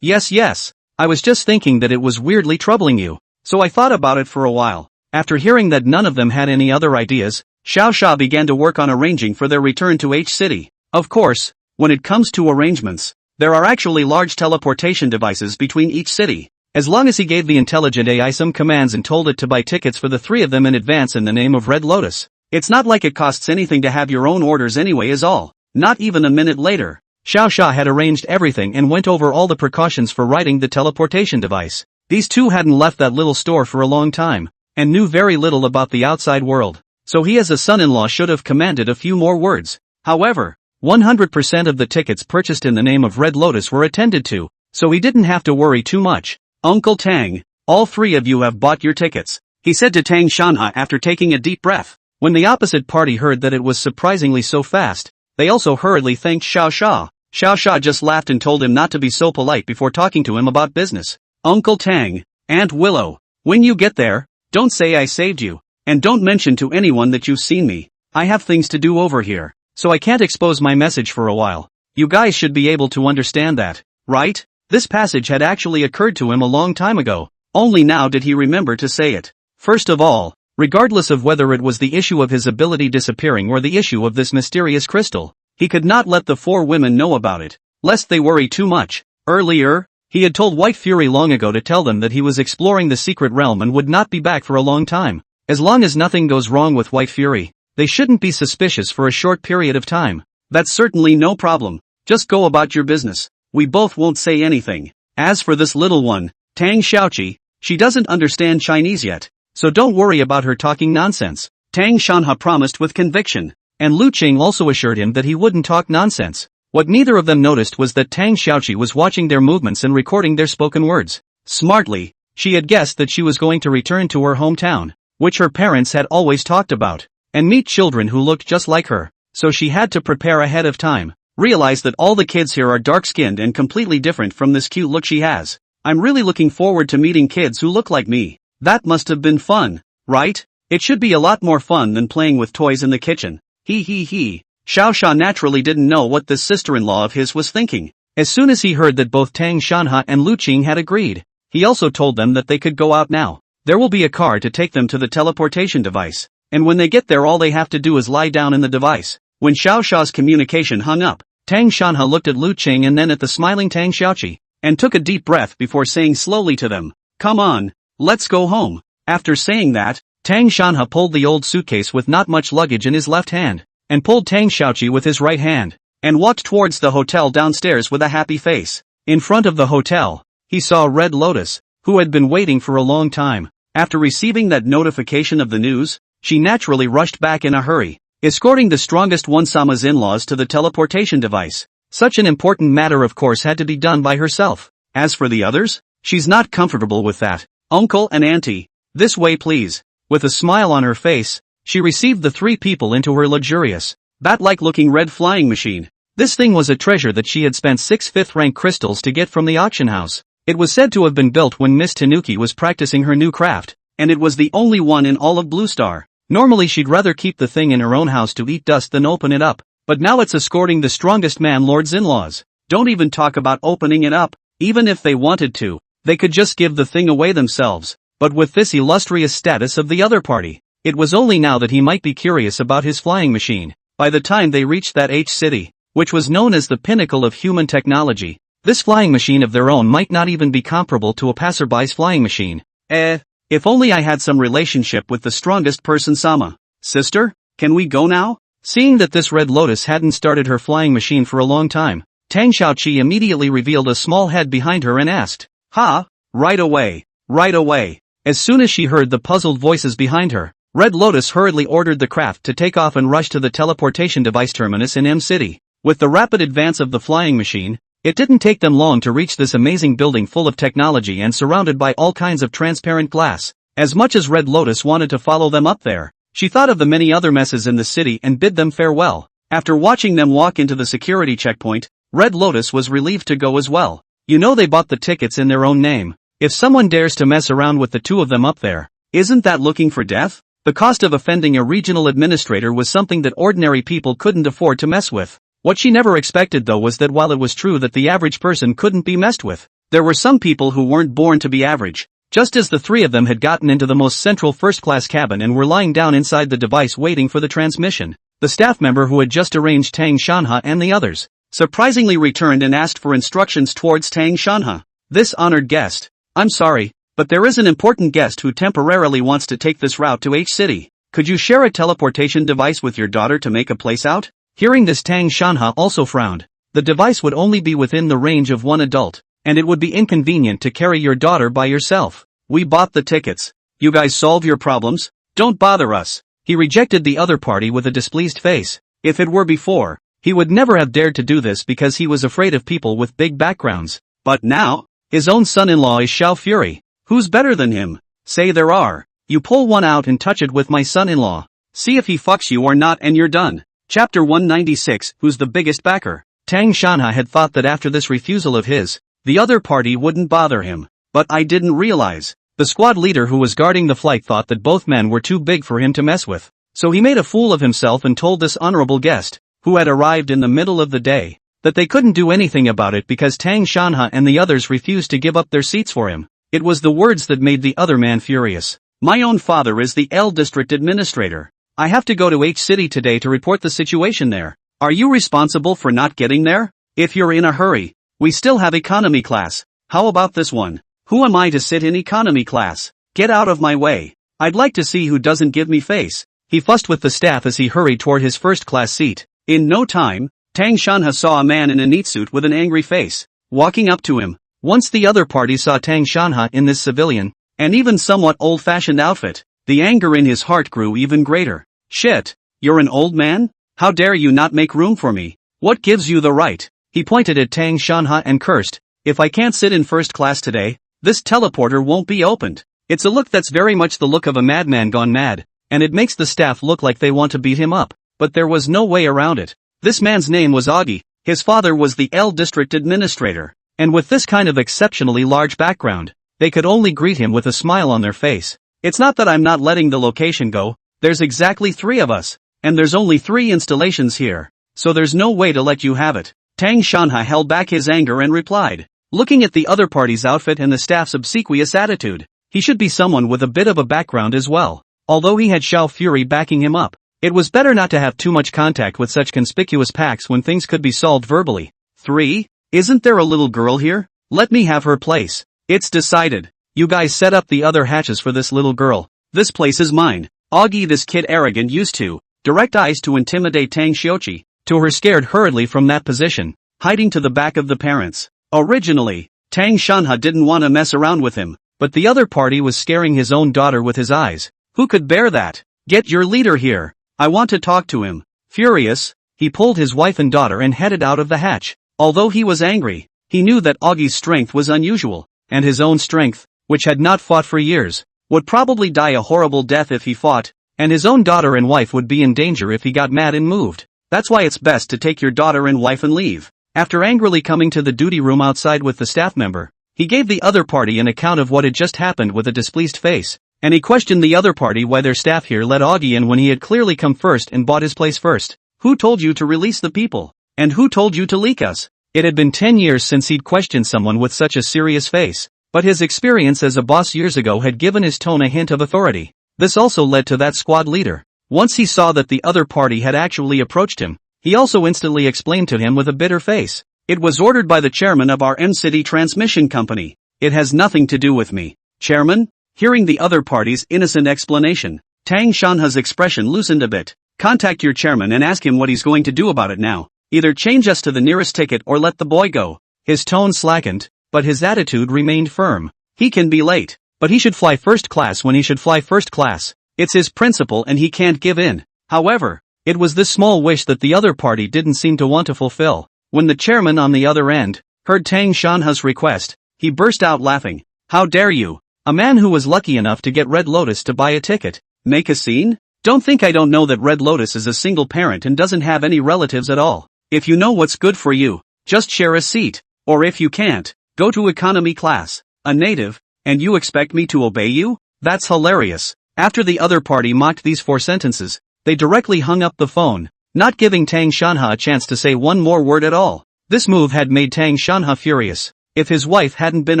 S1: Yes. I was just thinking that it was weirdly troubling you. So I thought about it for a while. After hearing that none of them had any other ideas, Xiao Xia began to work on arranging for their return to H City. Of course, when it comes to arrangements, there are actually large teleportation devices between each city. As long as he gave the intelligent AI some commands and told it to buy tickets for the 3 of them in advance in the name of Red Lotus, it's not like it costs anything to have your own orders anyway is all. Not even a minute later, Xiao Xia had arranged everything and went over all the precautions for riding the teleportation device. These two hadn't left that little store for a long time, and knew very little about the outside world, so he as a son-in-law should have commanded a few more words. However, 100% of the tickets purchased in the name of Red Lotus were attended to, so he didn't have to worry too much. Uncle Tang, all 3 of you have bought your tickets, he said to Tang Shanha after taking a deep breath. When the opposite party heard that it was surprisingly so fast, they also hurriedly thanked Xiao Sha. Xiao Sha just laughed and told him not to be so polite before talking to him about business. Uncle Tang, Aunt Willow, when you get there, don't say I saved you, and don't mention to anyone that you've seen me. I have things to do over here, so I can't expose my message for a while. You guys should be able to understand that, right? This passage had actually occurred to him a long time ago, only now did he remember to say it. First of all, regardless of whether it was the issue of his ability disappearing or the issue of this mysterious crystal, he could not let the four women know about it, lest they worry too much. Earlier, he had told White Fury long ago to tell them that he was exploring the secret realm and would not be back for a long time. As long as nothing goes wrong with White Fury, they shouldn't be suspicious for a short period of time. That's certainly no problem. Just go about your business. We both won't say anything. As for this little one, Tang Xiaoqi, she doesn't understand Chinese yet, so don't worry about her talking nonsense. Tang Shanha promised with conviction, and Lu Qing also assured him that he wouldn't talk nonsense. What neither of them noticed was that Tang Xiaoqi was watching their movements and recording their spoken words. Smartly, she had guessed that she was going to return to her hometown, which her parents had always talked about, and meet children who looked just like her, so she had to prepare ahead of time. Realize that all the kids here are dark-skinned and completely different from this cute look she has. I'm really looking forward to meeting kids who look like me. That must have been fun, right? It should be a lot more fun than playing with toys in the kitchen. He. Xiao Sha naturally didn't know what this sister-in-law of his was thinking. As soon as he heard that both Tang Shanha and Lu Qing had agreed, he also told them that they could go out now. There will be a car to take them to the teleportation device, and when they get there all they have to do is lie down in the device. When Xiao Sha's communication hung up, Tang Shanha looked at Lu Qing and then at the smiling Tang Xiaoqi, and took a deep breath before saying slowly to them, "Come on, let's go home." After saying that, Tang Shanha pulled the old suitcase with not much luggage in his left hand, and pulled Tang Xiaoqi with his right hand, and walked towards the hotel downstairs with a happy face. In front of the hotel, he saw Red Lotus, who had been waiting for a long time. After receiving that notification of the news, she naturally rushed back in a hurry, escorting the strongest one-sama's in-laws to the teleportation device. Such an important matter of course had to be done by herself. As for the others, she's not comfortable with that. Uncle and auntie, this way please. With a smile on her face, she received the three people into her luxurious, bat-like looking red flying machine. This thing was a treasure that she had spent 6 fifth-rank crystals to get from the auction house. It was said to have been built when Miss Tanuki was practicing her new craft, and it was the only one in all of Blue Star. Normally she'd rather keep the thing in her own house to eat dust than open it up, but now it's escorting the strongest man-lords in-laws. Don't even talk about opening it up. Even if they wanted to, they could just give the thing away themselves. But with this illustrious status of the other party, it was only now that he might be curious about his flying machine. By the time they reached that H-city, which was known as the pinnacle of human technology, this flying machine of their own might not even be comparable to a passerby's flying machine. If only I had some relationship with the strongest person Sama. Sister, can we go now? Seeing that this Red Lotus hadn't started her flying machine for a long time, Tang Xiaoqi immediately revealed a small head behind her and asked, "Ha? Right away. Right away." As soon as she heard the puzzled voices behind her, Red Lotus hurriedly ordered the craft to take off and rush to the teleportation device terminus in M-City. With the rapid advance of the flying machine, it didn't take them long to reach this amazing building full of technology and surrounded by all kinds of transparent glass. As much as Red Lotus wanted to follow them up there, she thought of the many other messes in the city and bid them farewell. After watching them walk into the security checkpoint, Red Lotus was relieved to go as well. You know they bought the tickets in their own name. If someone dares to mess around with the two of them up there, isn't that looking for death? The cost of offending a regional administrator was something that ordinary people couldn't afford to mess with. What she never expected though was that while it was true that the average person couldn't be messed with, there were some people who weren't born to be average. Just as the three of them had gotten into the most central first-class cabin and were lying down inside the device waiting for the transmission, the staff member who had just arranged Tang Shanha and the others surprisingly returned and asked for instructions towards Tang Shanha. "This honored guest, I'm sorry, but there is an important guest who temporarily wants to take this route to H-City. Could you share a teleportation device with your daughter to make a place out?" Hearing this, Tang Shanha also frowned. The device would only be within the range of one adult, and it would be inconvenient to carry your daughter by yourself. "We bought the tickets. You guys solve your problems, don't bother us." He rejected the other party with a displeased face. If it were before, he would never have dared to do this because he was afraid of people with big backgrounds. But now, his own son-in-law is Xiao Fury. Who's better than him? Say there are. You pull one out and touch it with my son-in-law. See if he fucks you or not and you're done. Chapter 196, Who's the biggest backer? Tang Shanha had thought that after this refusal of his, the other party wouldn't bother him. But I didn't realize. The squad leader who was guarding the flight thought that both men were too big for him to mess with. So he made a fool of himself and told this honorable guest, who had arrived in the middle of the day, that they couldn't do anything about it because Tang Shanha and the others refused to give up their seats for him. It was the words that made the other man furious. My own father is the L district administrator. I have to go to H city today to report the situation there. Are you responsible for not getting there? If you're in a hurry, we still have economy class. How about this one? Who am I to sit in economy class? Get out of my way. I'd like to see who doesn't give me face. He fussed with the staff as he hurried toward his first class seat. In no time, Tang Shanha saw a man in a neat suit with an angry face, walking up to him. Once the other party saw Tang Shanha in this civilian, and even somewhat old-fashioned outfit, the anger in his heart grew even greater. Shit, you're an old man? How dare you not make room for me? What gives you the right? He pointed at Tang Shanha and cursed. If I can't sit in first class today, this teleporter won't be opened. It's a look that's very much the look of a madman gone mad, and it makes the staff look like they want to beat him up. But there was no way around it. This man's name was Augie. His father was the L district administrator. And with this kind of exceptionally large background, they could only greet him with a smile on their face. It's not that I'm not letting the location go, there's exactly 3 of us, and there's only 3 installations here, so there's no way to let you have it. Tang Shanha held back his anger and replied, looking at the other party's outfit and the staff's obsequious attitude. He should be someone with a bit of a background as well. Although he had Xiao Fury backing him up, it was better not to have too much contact with such conspicuous packs when things could be solved verbally. 3? Isn't there a little girl here? Let me have her place. It's decided. You guys set up the other hatches for this little girl. This place is mine. Augie, this kid arrogant used to direct eyes to intimidate Tang Xiaoqi, to her scared hurriedly from that position, hiding to the back of the parents. Originally, Tang Shanha didn't want to mess around with him, but the other party was scaring his own daughter with his eyes. Who could bear that? Get your leader here. I want to talk to him. Furious, he pulled his wife and daughter and headed out of the hatch. Although he was angry, he knew that Augie's strength was unusual, and his own strength, which had not fought for years, would probably die a horrible death if he fought, and his own daughter and wife would be in danger if he got mad and moved. That's why it's best to take your daughter and wife and leave. After angrily coming to the duty room outside with the staff member, he gave the other party an account of what had just happened with a displeased face, and he questioned the other party why their staff here let Augie in when he had clearly come first and bought his place first. Who told you to release the people? And who told you to leak us? It had been 10 years since he'd questioned someone with such a serious face, but his experience as a boss years ago had given his tone a hint of authority. This also led to that squad leader. Once he saw that the other party had actually approached him, he also instantly explained to him with a bitter face. It was ordered by the chairman of our M-City transmission company. It has nothing to do with me. Chairman? Hearing the other party's innocent explanation, Tang Shanha's expression loosened a bit. Contact your chairman and ask him what he's going to do about it now. Either change us to the nearest ticket or let the boy go. His tone slackened, but his attitude remained firm. He can be late, but he should fly first class when he should fly first class. It's his principle and he can't give in. However, it was this small wish that the other party didn't seem to want to fulfill. When the chairman on the other end heard Tang Shanha's request, he burst out laughing. How dare you? A man who was lucky enough to get Red Lotus to buy a ticket. Make a scene? Don't think I don't know that Red Lotus is a single parent and doesn't have any relatives at all. If you know what's good for you, just share a seat. Or if you can't, go to economy class. A native, and you expect me to obey you? That's hilarious. After the other party mocked these 4 sentences, they directly hung up the phone, not giving Tang Shanha a chance to say one more word at all. This move had made Tang Shanha furious. If his wife hadn't been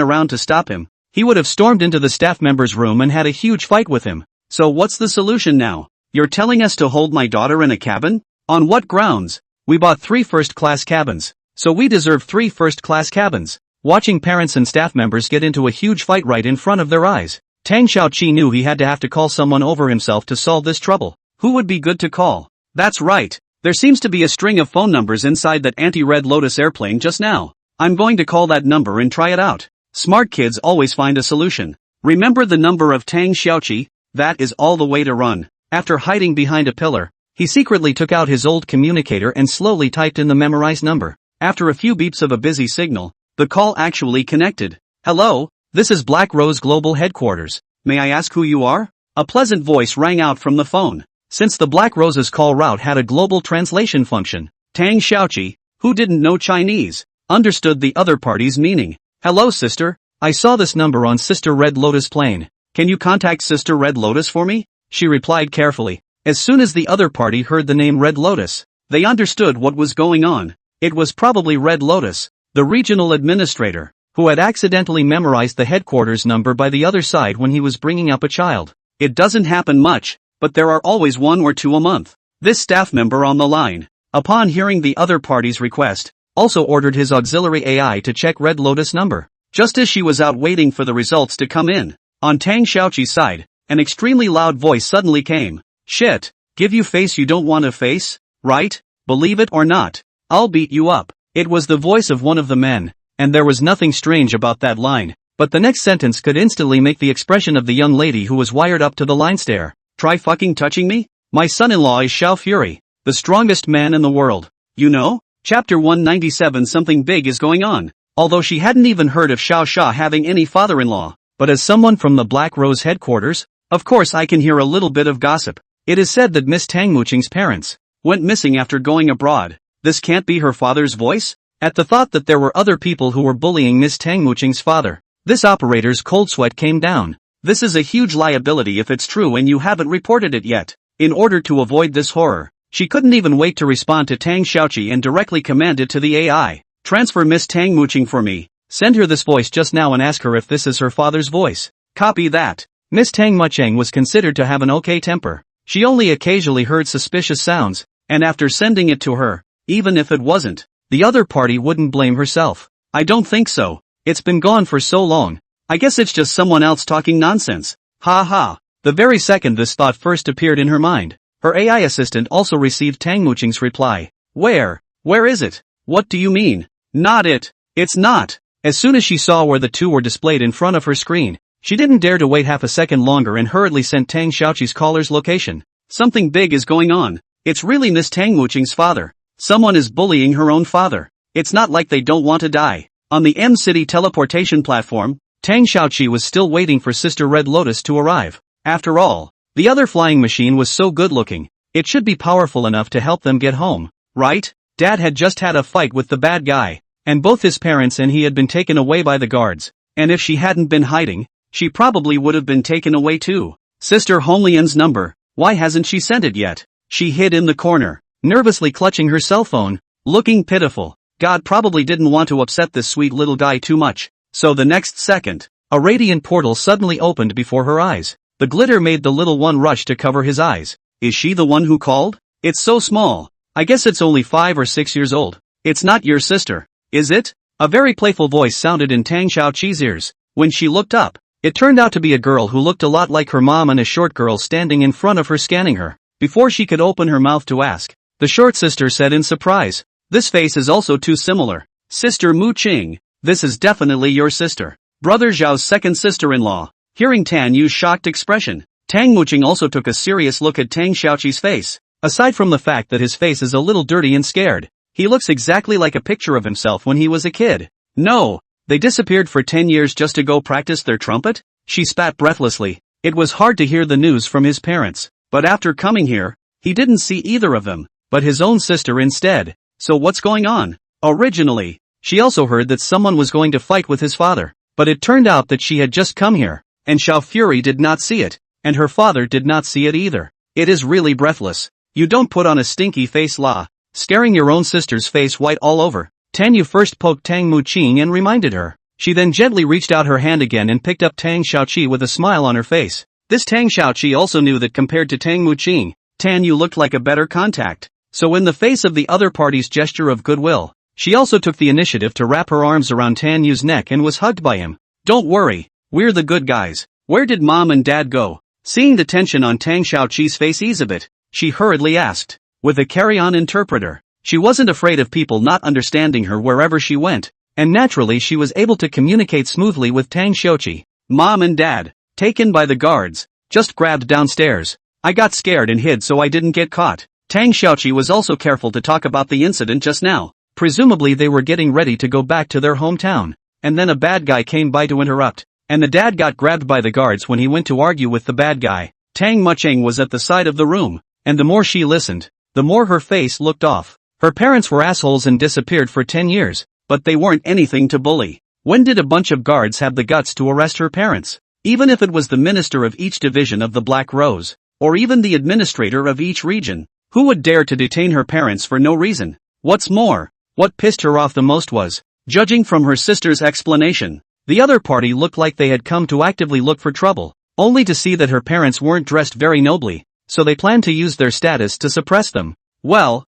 S1: around to stop him, he would have stormed into the staff member's room and had a huge fight with him. So what's the solution now? You're telling us to hold my daughter in a cabin? On what grounds? We bought 3 first-class cabins, so we deserve 3 first-class cabins. Watching parents and staff members get into a huge fight right in front of their eyes, Tang Xiaoqi knew he had to call someone over himself to solve this trouble. Who would be good to call? That's right. There seems to be a string of phone numbers inside that anti-Red Lotus airplane just now. I'm going to call that number and try it out. Smart kids always find a solution. Remember the number of Tang Xiaoqi? That is all the way to run. After hiding behind a pillar, he secretly took out his old communicator and slowly typed in the memorized number. After a few beeps of a busy signal, the call actually connected. Hello, this is Black Rose Global Headquarters. May I ask who you are? A pleasant voice rang out from the phone. Since the Black Rose's call route had a global translation function, Tang Xiaoqi, who didn't know Chinese, understood the other party's meaning. Hello sister, I saw this number on Sister Red Lotus plane. Can you contact Sister Red Lotus for me? She replied carefully. As soon as the other party heard the name Red Lotus, they understood what was going on. It was probably Red Lotus, the regional administrator, who had accidentally memorized the headquarters number by the other side when he was bringing up a child. It doesn't happen much, but there are always one or two a month. This staff member on the line, upon hearing the other party's request, also ordered his auxiliary AI to check Red Lotus number. Just as she was out waiting for the results to come in, on Tang Xiaoqi's side, an extremely loud voice suddenly came. Shit, give you face you don't want to face, right? Believe it or not, I'll beat you up. It was the voice of one of the men, and there was nothing strange about that line, but the next sentence could instantly make the expression of the young lady who was wired up to the line stare. Try fucking touching me? My son-in-law is Xiao Fury, the strongest man in the world. You know? Chapter 197. Something big is going on. Although she hadn't even heard of Xiao Xia having any father-in-law, but as someone from the Black Rose headquarters, of course I can hear a little bit of gossip. It is said that Miss Tang Muqing's parents went missing after going abroad. This can't be her father's voice? At the thought that there were other people who were bullying Miss Tang Muqing's father, this operator's cold sweat came down. This is a huge liability if it's true and you haven't reported it yet. In order to avoid this horror, she couldn't even wait to respond to Tang Xiaoqi and directly commanded to the AI, transfer Miss Tang Muqing for me. Send her this voice just now and ask her if this is her father's voice. Copy that. Miss Tang Muqing was considered to have an okay temper. She only occasionally heard suspicious sounds, and after sending it to her, even if it wasn't, the other party wouldn't blame herself. I don't think so. It's been gone for so long. I guess it's just someone else talking nonsense. Ha ha. The very second this thought first appeared in her mind, her AI assistant also received Tang Muqing's reply. Where is it? What do you mean? Not it. It's not. As soon as she saw where the two were displayed in front of her screen, she didn't dare to wait half a second longer and hurriedly sent Tang Xiaoqi's caller's location. Something big is going on. It's really Miss Tang Muqing's father. Someone is bullying her own father. It's not like they don't want to die. On the M-City teleportation platform, Tang Xiaoqi was still waiting for Sister Red Lotus to arrive. After all, the other flying machine was so good looking, it should be powerful enough to help them get home, right? Dad had just had a fight with the bad guy, and both his parents and he had been taken away by the guards, and if she hadn't been hiding, she probably would have been taken away too. Sister Honglian's number, why hasn't she sent it yet? She hid in the corner, nervously clutching her cell phone, looking pitiful. God probably didn't want to upset this sweet little guy too much. So the next second, a radiant portal suddenly opened before her eyes. The glitter made the little one rush to cover his eyes. Is she the one who called? It's so small. I guess it's only 5 or 6 years old. It's not your sister, is it? A very playful voice sounded in Tang Xiaoqi's ears. When she looked up, it turned out to be a girl who looked a lot like her mom and a short girl standing in front of her scanning her. Before she could open her mouth to ask, the short sister said in surprise, this face is also too similar. Sister Muqing. This is definitely your sister. Brother Zhao's second sister-in-law. Hearing Tan Yu's shocked expression, Tang Muqing also took a serious look at Tang Xiaoqi's face. Aside from the fact that his face is a little dirty and scared, he looks exactly like a picture of himself when he was a kid. No, they disappeared for 10 years just to go practice their trumpet? She spat breathlessly. It was hard to hear the news from his parents, but after coming here, he didn't see either of them, but his own sister instead. So what's going on? Originally, she also heard that someone was going to fight with his father, but it turned out that she had just come here, and Xiao Fury did not see it, and her father did not see it either. It is really breathless. You don't put on a stinky face la, scaring your own sister's face white all over. Tan Yu first poked Tang Muqing and reminded her. She then gently reached out her hand again and picked up Tang Xiaoqi with a smile on her face. This Tang Xiaoqi also knew that compared to Tang Muqing, Tan Yu looked like a better contact. So in the face of the other party's gesture of goodwill, she also took the initiative to wrap her arms around Tan Yu's neck and was hugged by him. Don't worry, we're the good guys. Where did mom and dad go? Seeing the tension on Tang Xiaoqi's face ease a bit, she hurriedly asked. With a carry-on interpreter, she wasn't afraid of people not understanding her wherever she went, and naturally she was able to communicate smoothly with Tang Xiaoqi. Mom and dad, taken by the guards, just grabbed downstairs. I got scared and hid so I didn't get caught. Tang Xiaoqi was also careful to talk about the incident just now. Presumably they were getting ready to go back to their hometown, and then a bad guy came by to interrupt, and the dad got grabbed by the guards when he went to argue with the bad guy. Tang Muqing was at the side of the room. and the more she listened, the more her face looked off. Her parents were assholes and disappeared for 10 years, but they weren't anything to bully. When did a bunch of guards have the guts to arrest her parents? Even if it was the minister of each division of the Black Rose, or even the administrator of each region, who would dare to detain her parents for no reason? What's more, what pissed her off the most was, judging from her sister's explanation, the other party looked like they had come to actively look for trouble, only to see that her parents weren't dressed very nobly, so they planned to use their status to suppress them. Well,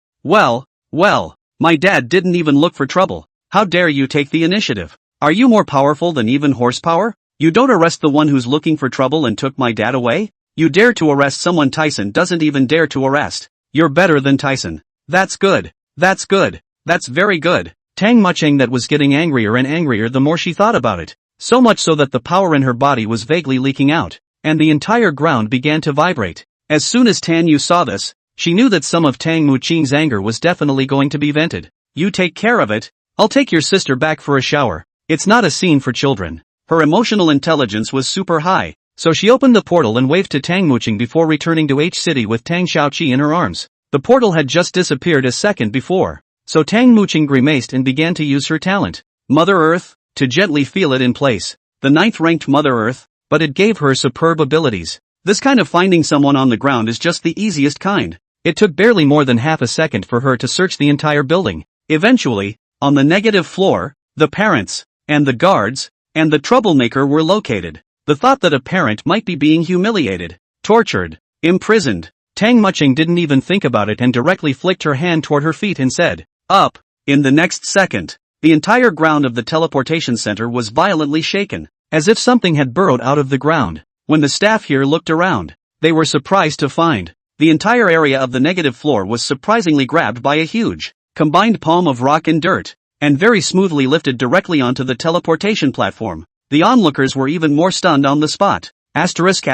S1: my dad didn't even look for trouble. How dare you take the initiative? Are you more powerful than even horsepower? You don't arrest the one who's looking for trouble and took my dad away? You dare to arrest someone Tyson doesn't even dare to arrest. You're better than Tyson. That's good. That's good. That's very good. Tang Mucheng that was getting angrier and angrier the more she thought about it. So much so that the power in her body was vaguely leaking out, and the entire ground began to vibrate. As soon as Tan Yu saw this, she knew that some of Tang Mucheng's anger was definitely going to be vented. You take care of it. I'll take your sister back for a shower. It's not a scene for children. Her emotional intelligence was super high, so she opened the portal and waved to Tang Mucheng before returning to H City with Tang Xiaoqi in her arms. The portal had just disappeared a second before, so Tang Mucheng grimaced and began to use her talent, Mother Earth, to gently feel it in place. The 9th-ranked Mother Earth, but it gave her superb abilities. This kind of finding someone on the ground is just the easiest kind. It took barely more than half a second for her to search the entire building. Eventually, on the negative floor, the parents, and the guards, and the troublemaker were located. The thought that a parent might be being humiliated, tortured, imprisoned. Tang Mucheng didn't even think about it and directly flicked her hand toward her feet and said, "Up." In the next second, the entire ground of the teleportation center was violently shaken, as if something had burrowed out of the ground. When the staff here looked around, they were surprised to find the entire area of the negative floor was surprisingly grabbed by a huge, combined palm of rock and dirt, and very smoothly lifted directly onto the teleportation platform. The onlookers were even more stunned on the spot. Asterisk.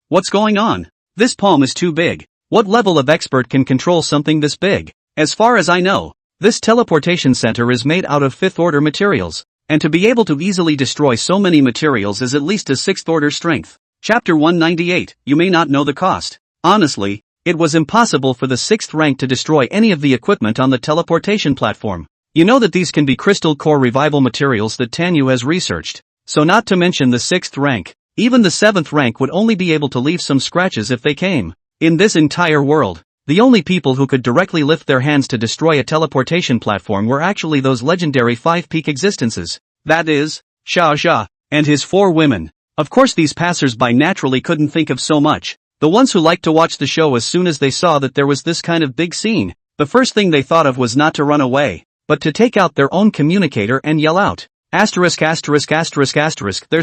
S1: What's going on? This palm is too big. What level of expert can control something this big? As far as I know, this teleportation center is made out of 5th-order materials, and to be able to easily destroy so many materials is at least a 6th-order strength. Chapter 198, you may not know the cost. Honestly, it was impossible for the 6th rank to destroy any of the equipment on the teleportation platform. You know that these can be crystal core revival materials that Tanyu has researched, so not to mention the 6th rank, even the 7th rank would only be able to leave some scratches if they came. In this entire world, the only people who could directly lift their hands to destroy a teleportation platform were actually those legendary 5-peak existences. That is, Xiao Xia, and his 4 women. Of course these passers-by naturally couldn't think of so much. The ones who liked to watch the show as soon as they saw that there was this kind of big scene, the first thing they thought of was not to run away, but to take out their own communicator and yell out, There's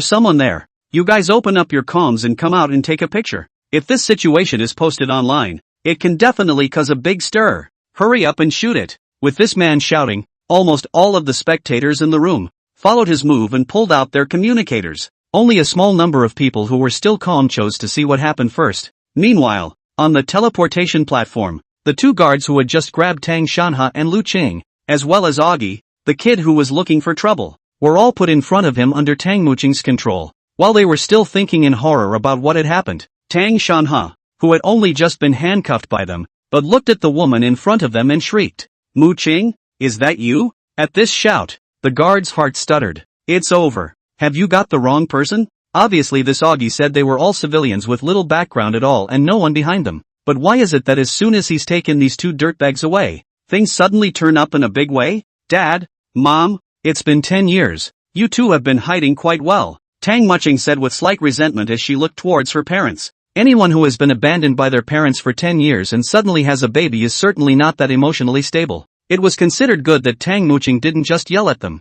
S1: someone there. You guys open up your comms and come out and take a picture. If this situation is posted online, it can definitely cause a big stir. Hurry up and shoot it. With this man shouting, almost all of the spectators in the room followed his move and pulled out their communicators. Only a small number of people who were still calm chose to see what happened first. Meanwhile, on the teleportation platform, the 2 guards who had just grabbed Tang Shanha and Lu Qing, as well as Augie, the kid who was looking for trouble, were all put in front of him under Tang Mucheng's control. While they were still thinking in horror about what had happened, Tang Shanha, who had only just been handcuffed by them, but looked at the woman in front of them and shrieked, Mucheng, is that you? At this shout, the guard's heart stuttered. It's over. Have you got the wrong person? Obviously this Augie said they were all civilians with little background at all and no one behind them. But why is it that as soon as he's taken these 2 dirtbags away, things suddenly turn up in a big way? Dad, Mom, it's been 10 years. You 2 have been hiding quite well, Tang Mucheng said with slight resentment as she looked towards her parents. Anyone who has been abandoned by their parents for 10 years and suddenly has a baby is certainly not that emotionally stable. It was considered good that Tang Mucheng didn't just yell at them.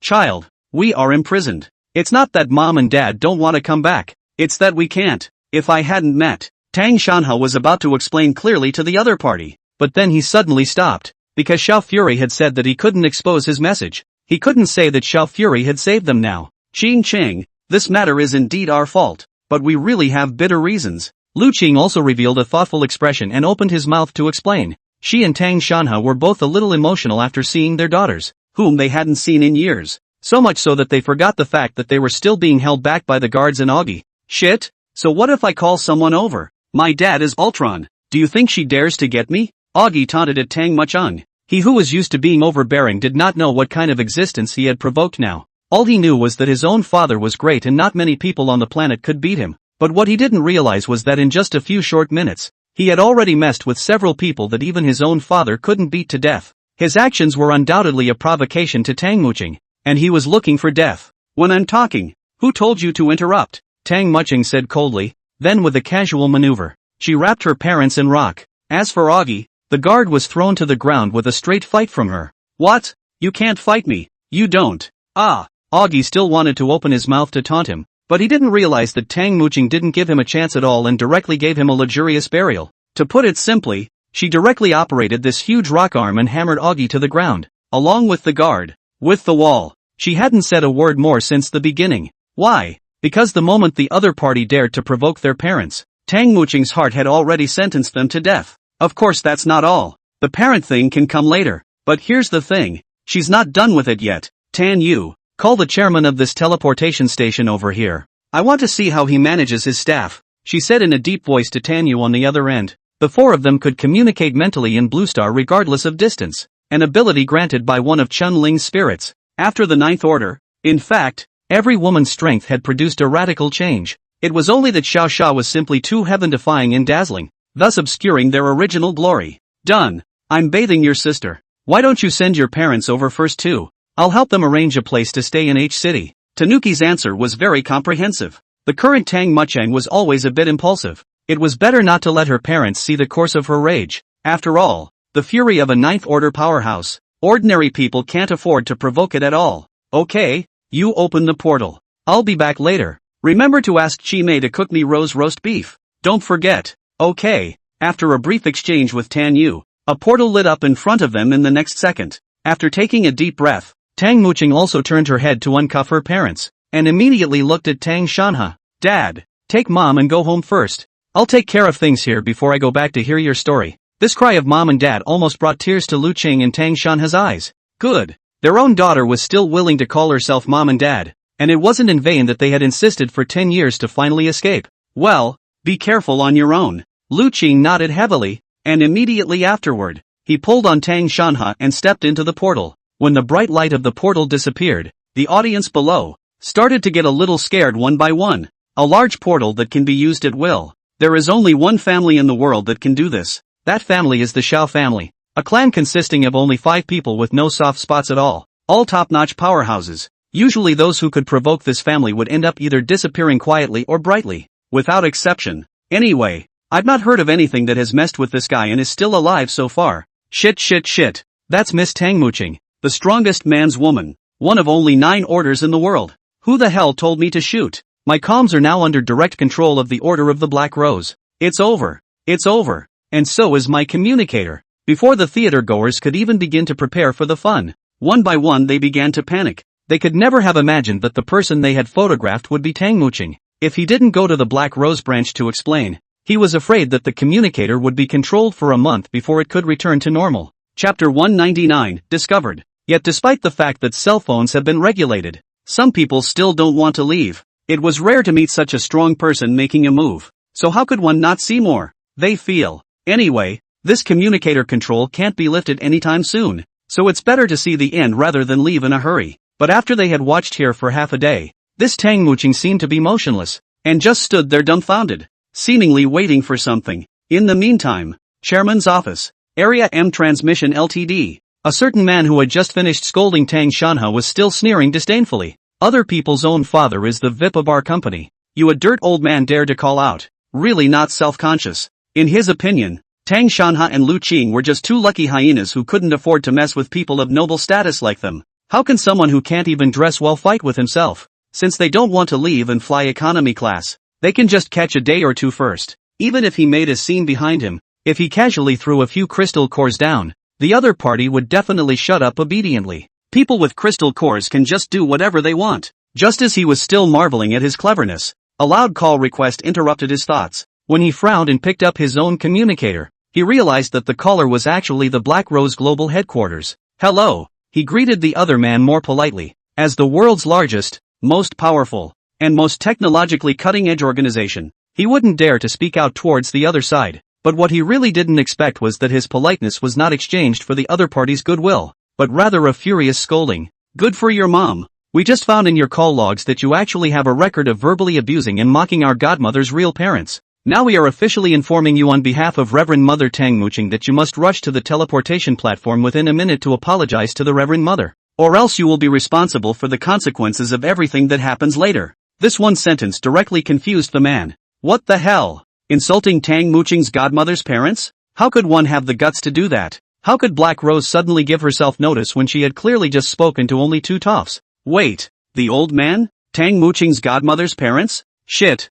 S1: Child, we are imprisoned. It's not that Mom and Dad don't want to come back, it's that we can't. If I hadn't met, Tang Shanha was about to explain clearly to the other party, but then he suddenly stopped, because Xiao Fury had said that he couldn't expose his message. He couldn't say that Xiao Fury had saved them now. Qing Cheng, this matter is indeed our fault, but we really have bitter reasons. Lu Qing also revealed a thoughtful expression and opened his mouth to explain. She and Tang Shanha were both a little emotional after seeing their daughters, whom they hadn't seen in years. So much so that they forgot the fact that they were still being held back by the guards and Augie. Shit, so what if I call someone over? My dad is Ultron. Do you think she dares to get me? Augie taunted at Tang Muchung. He who was used to being overbearing did not know what kind of existence he had provoked now. All he knew was that his own father was great and not many people on the planet could beat him. But what he didn't realize was that in just a few short minutes, he had already messed with several people that even his own father couldn't beat to death. His actions were undoubtedly a provocation to Tang Muching, and he was looking for death. When I'm talking, who told you to interrupt? Tang Muching said coldly. Then with a casual maneuver, she wrapped her parents in rock. As for Augie, the guard was thrown to the ground with a straight fight from her. What? You can't fight me. You don't. Ah. Augie still wanted to open his mouth to taunt him, but he didn't realize that Tang Muching didn't give him a chance at all and directly gave him a luxurious burial. To put it simply, she directly operated this huge rock arm and hammered Augie to the ground, along with the guard, with the wall. She hadn't said a word more since the beginning. Why? Because the moment the other party dared to provoke their parents, Tang Muching's heart had already sentenced them to death. Of course that's not all. The parent thing can come later. But here's the thing. She's not done with it yet. Tan Yu, call the chairman of this teleportation station over here. I want to see how he manages his staff, she said in a deep voice to Tan Yu on the other end. The four of them could communicate mentally in Blue Star regardless of distance, an ability granted by one of Chun Ling's spirits. After the Ninth Order, in fact, every woman's strength had produced a radical change. It was only that Xiao Xia was simply too heaven-defying and dazzling, thus obscuring their original glory. Done. I'm bathing your sister. Why don't you send your parents over first too? I'll help them arrange a place to stay in H City. Tanuki's answer was very comprehensive. The current Tang Muchang was always a bit impulsive. It was better not to let her parents see the course of her rage. After all, the fury of a Ninth Order powerhouse, ordinary people can't afford to provoke it at all. Okay, you open the portal. I'll be back later. Remember to ask Chi Mei to cook me rose roast beef. Don't forget. Okay. After a brief exchange with Tan Yu, a portal lit up in front of them in the next second. After taking a deep breath, Tang Muching also turned her head to uncuff her parents, and immediately looked at Tang Shanha. Dad, take mom and go home first. I'll take care of things here before I go back to hear your story. This cry of mom and dad almost brought tears to Lu Qing and Tang Shanha's eyes. Good. Their own daughter was still willing to call herself mom and dad, and it wasn't in vain that they had insisted for 10 years to finally escape. Well, be careful on your own. Lu Qing nodded heavily, and immediately afterward, he pulled on Tang Shanha and stepped into the portal. When the bright light of the portal disappeared, the audience below started to get a little scared one by one. A large portal that can be used at will. There is only one family in the world that can do this. That family is the Xiao family, a clan consisting of only 5 people with no soft spots at all top-notch powerhouses. Usually those who could provoke this family would end up either disappearing quietly or brightly, without exception. Anyway, I've not heard of anything that has messed with this guy and is still alive so far. Shit. That's Miss Tang Muching, the strongest man's woman, one of only 9 orders in the world. Who the hell told me to shoot? My comms are now under direct control of the Order of the Black Rose. It's over. And so is my communicator. Before the theater goers could even begin to prepare for the fun, one by one they began to panic. They could never have imagined that the person they had photographed would be Tang Muching. If he didn't go to the Black Rose branch to explain, he was afraid that the communicator would be controlled for a month before it could return to normal. Chapter 199, Discovered. Yet despite the fact that cell phones have been regulated, some people still don't want to leave. It was rare to meet such a strong person making a move. So how could one not see more? They feel. Anyway, this communicator control can't be lifted anytime soon, so it's better to see the end rather than leave in a hurry. But after they had watched here for half a day, this Tang Muching seemed to be motionless, and just stood there dumbfounded, seemingly waiting for something. In the meantime, Chairman's office, Area M Transmission Ltd. A certain man who had just finished scolding Tang Shanha was still sneering disdainfully. Other people's own father is the VIP of our company. You a dirt old man dare to call out. Really not self-conscious. In his opinion, Tang Shanha and Lu Qing were just 2 lucky hyenas who couldn't afford to mess with people of noble status like them. How can someone who can't even dress well fight with himself? Since they don't want to leave and fly economy class, they can just catch a day or two first. Even if he made a scene behind him, if he casually threw a few crystal cores down, the other party would definitely shut up obediently. People with crystal cores can just do whatever they want. Just as he was still marveling at his cleverness, a loud call request interrupted his thoughts. When he frowned and picked up his own communicator, he realized that the caller was actually the Black Rose Global Headquarters. Hello, he greeted the other man more politely. As the world's largest, most powerful, and most technologically cutting-edge organization, He wouldn't dare to speak out towards the other side, but what he really didn't expect was that his politeness was not exchanged for the other party's goodwill, but rather a furious scolding. Good for your mom. We just found in your call logs that you actually have a record of verbally abusing and mocking our godmother's real parents. Now we are officially informing you on behalf of Reverend Mother Tang Mooching that you must rush to the teleportation platform within a minute to apologize to the Reverend Mother, or else you will be responsible for the consequences of everything that happens later. This one sentence directly confused the man. What the hell? Insulting Tang Mooching's godmother's parents? How could one have the guts to do that? How could Black Rose suddenly give herself notice when she had clearly just spoken to only two toffs? Wait, the old man? Tang Mooching's godmother's parents? Shit.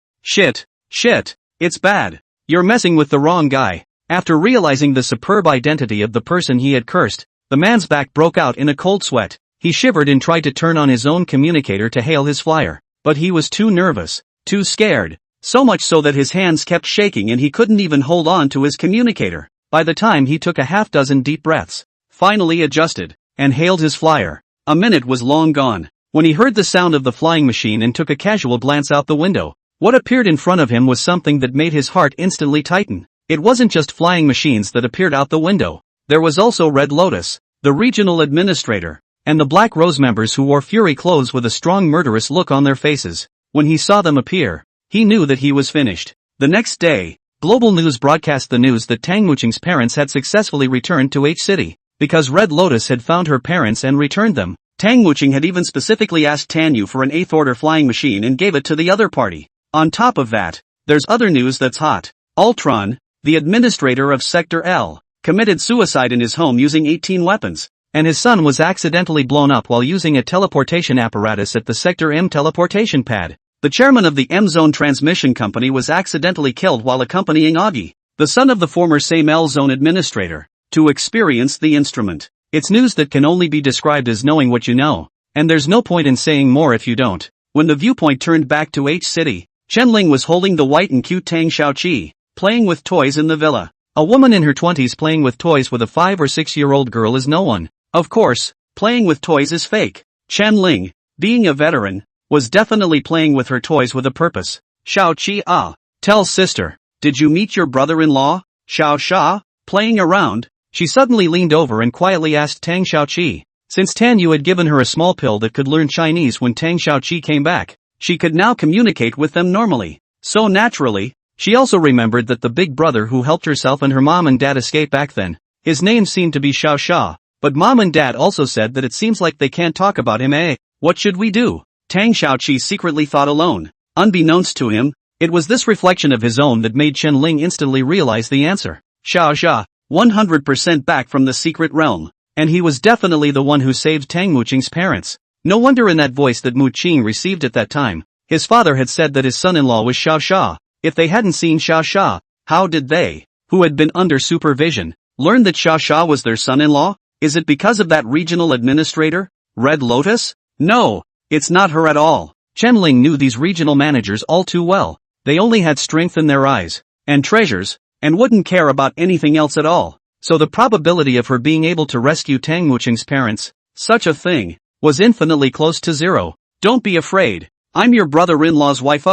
S1: It's bad. You're messing with the wrong guy. After realizing the superb identity of the person he had cursed, the man's back broke out in a cold sweat. He shivered and tried to turn on his own communicator to hail his flyer, but he was too nervous, too scared, so much so that his hands kept shaking and he couldn't even hold on to his communicator. By the time he took a half-dozen deep breaths, finally adjusted, and hailed his flyer, a minute was long gone, when he heard the sound of the flying machine and took a casual glance out the window. What appeared in front of him was something that made his heart instantly tighten. It wasn't just flying machines that appeared out the window. There was also Red Lotus, the regional administrator, and the Black Rose members who wore fury clothes with a strong murderous look on their faces. When he saw them appear, he knew that he was finished. The next day, Global News broadcast the news that Tang Mooching's parents had successfully returned to H City, because Red Lotus had found her parents and returned them. Tang Mooching had even specifically asked Tanyu for an 8th order flying machine and gave it to the other party. On top of that, there's other news that's hot. Ultron, the administrator of Sector L, committed suicide in his home using 18 weapons, and his son was accidentally blown up while using a teleportation apparatus at the Sector M teleportation pad. The chairman of the M-Zone Transmission Company was accidentally killed while accompanying Augie, the son of the former same L-Zone administrator, to experience the instrument. It's news that can only be described as knowing what you know, and there's no point in saying more if you don't. When the viewpoint turned back to H City, Chen-Ling was holding the white and cute Tang Xiaoqi, playing with toys in the villa. A woman in her 20s playing with toys with a 5 or 6-year-old girl is no one. Of course, playing with toys is fake. Chen-Ling, being a veteran, was definitely playing with her toys with a purpose. Xiaoqi tell sister, did you meet your brother-in-law? Xiao Sha, playing around, she suddenly leaned over and quietly asked Tang Xiaoqi. Since Tan Yu had given her a small pill that could learn Chinese when Tang Xiaoqi came back, she could now communicate with them normally. So naturally, she also remembered that the big brother who helped herself and her mom and dad escape back then, his name seemed to be Xiao Sha, but mom and dad also said that it seems like they can't talk about him. What should we do? Tang Xiaoqi secretly thought alone. Unbeknownst to him, it was this reflection of his own that made Chen Ling instantly realize the answer. Xiao Sha, 100% back from the secret realm, and he was definitely the one who saved Tang Mooching's parents. No wonder in that voice that Mu Qing received at that time, his father had said that his son-in-law was Xiao Sha. If they hadn't seen Xiao Sha, how did they, who had been under supervision, learn that Xiao Sha was their son-in-law? Is it because of that regional administrator, Red Lotus? No, it's not her at all. Chen Ling knew these regional managers all too well. They only had strength in their eyes, and treasures, and wouldn't care about anything else at all. So the probability of her being able to rescue Tang Mooching's parents, such a thing, was infinitely close to zero. Don't be afraid. I'm your brother-in-law's wife.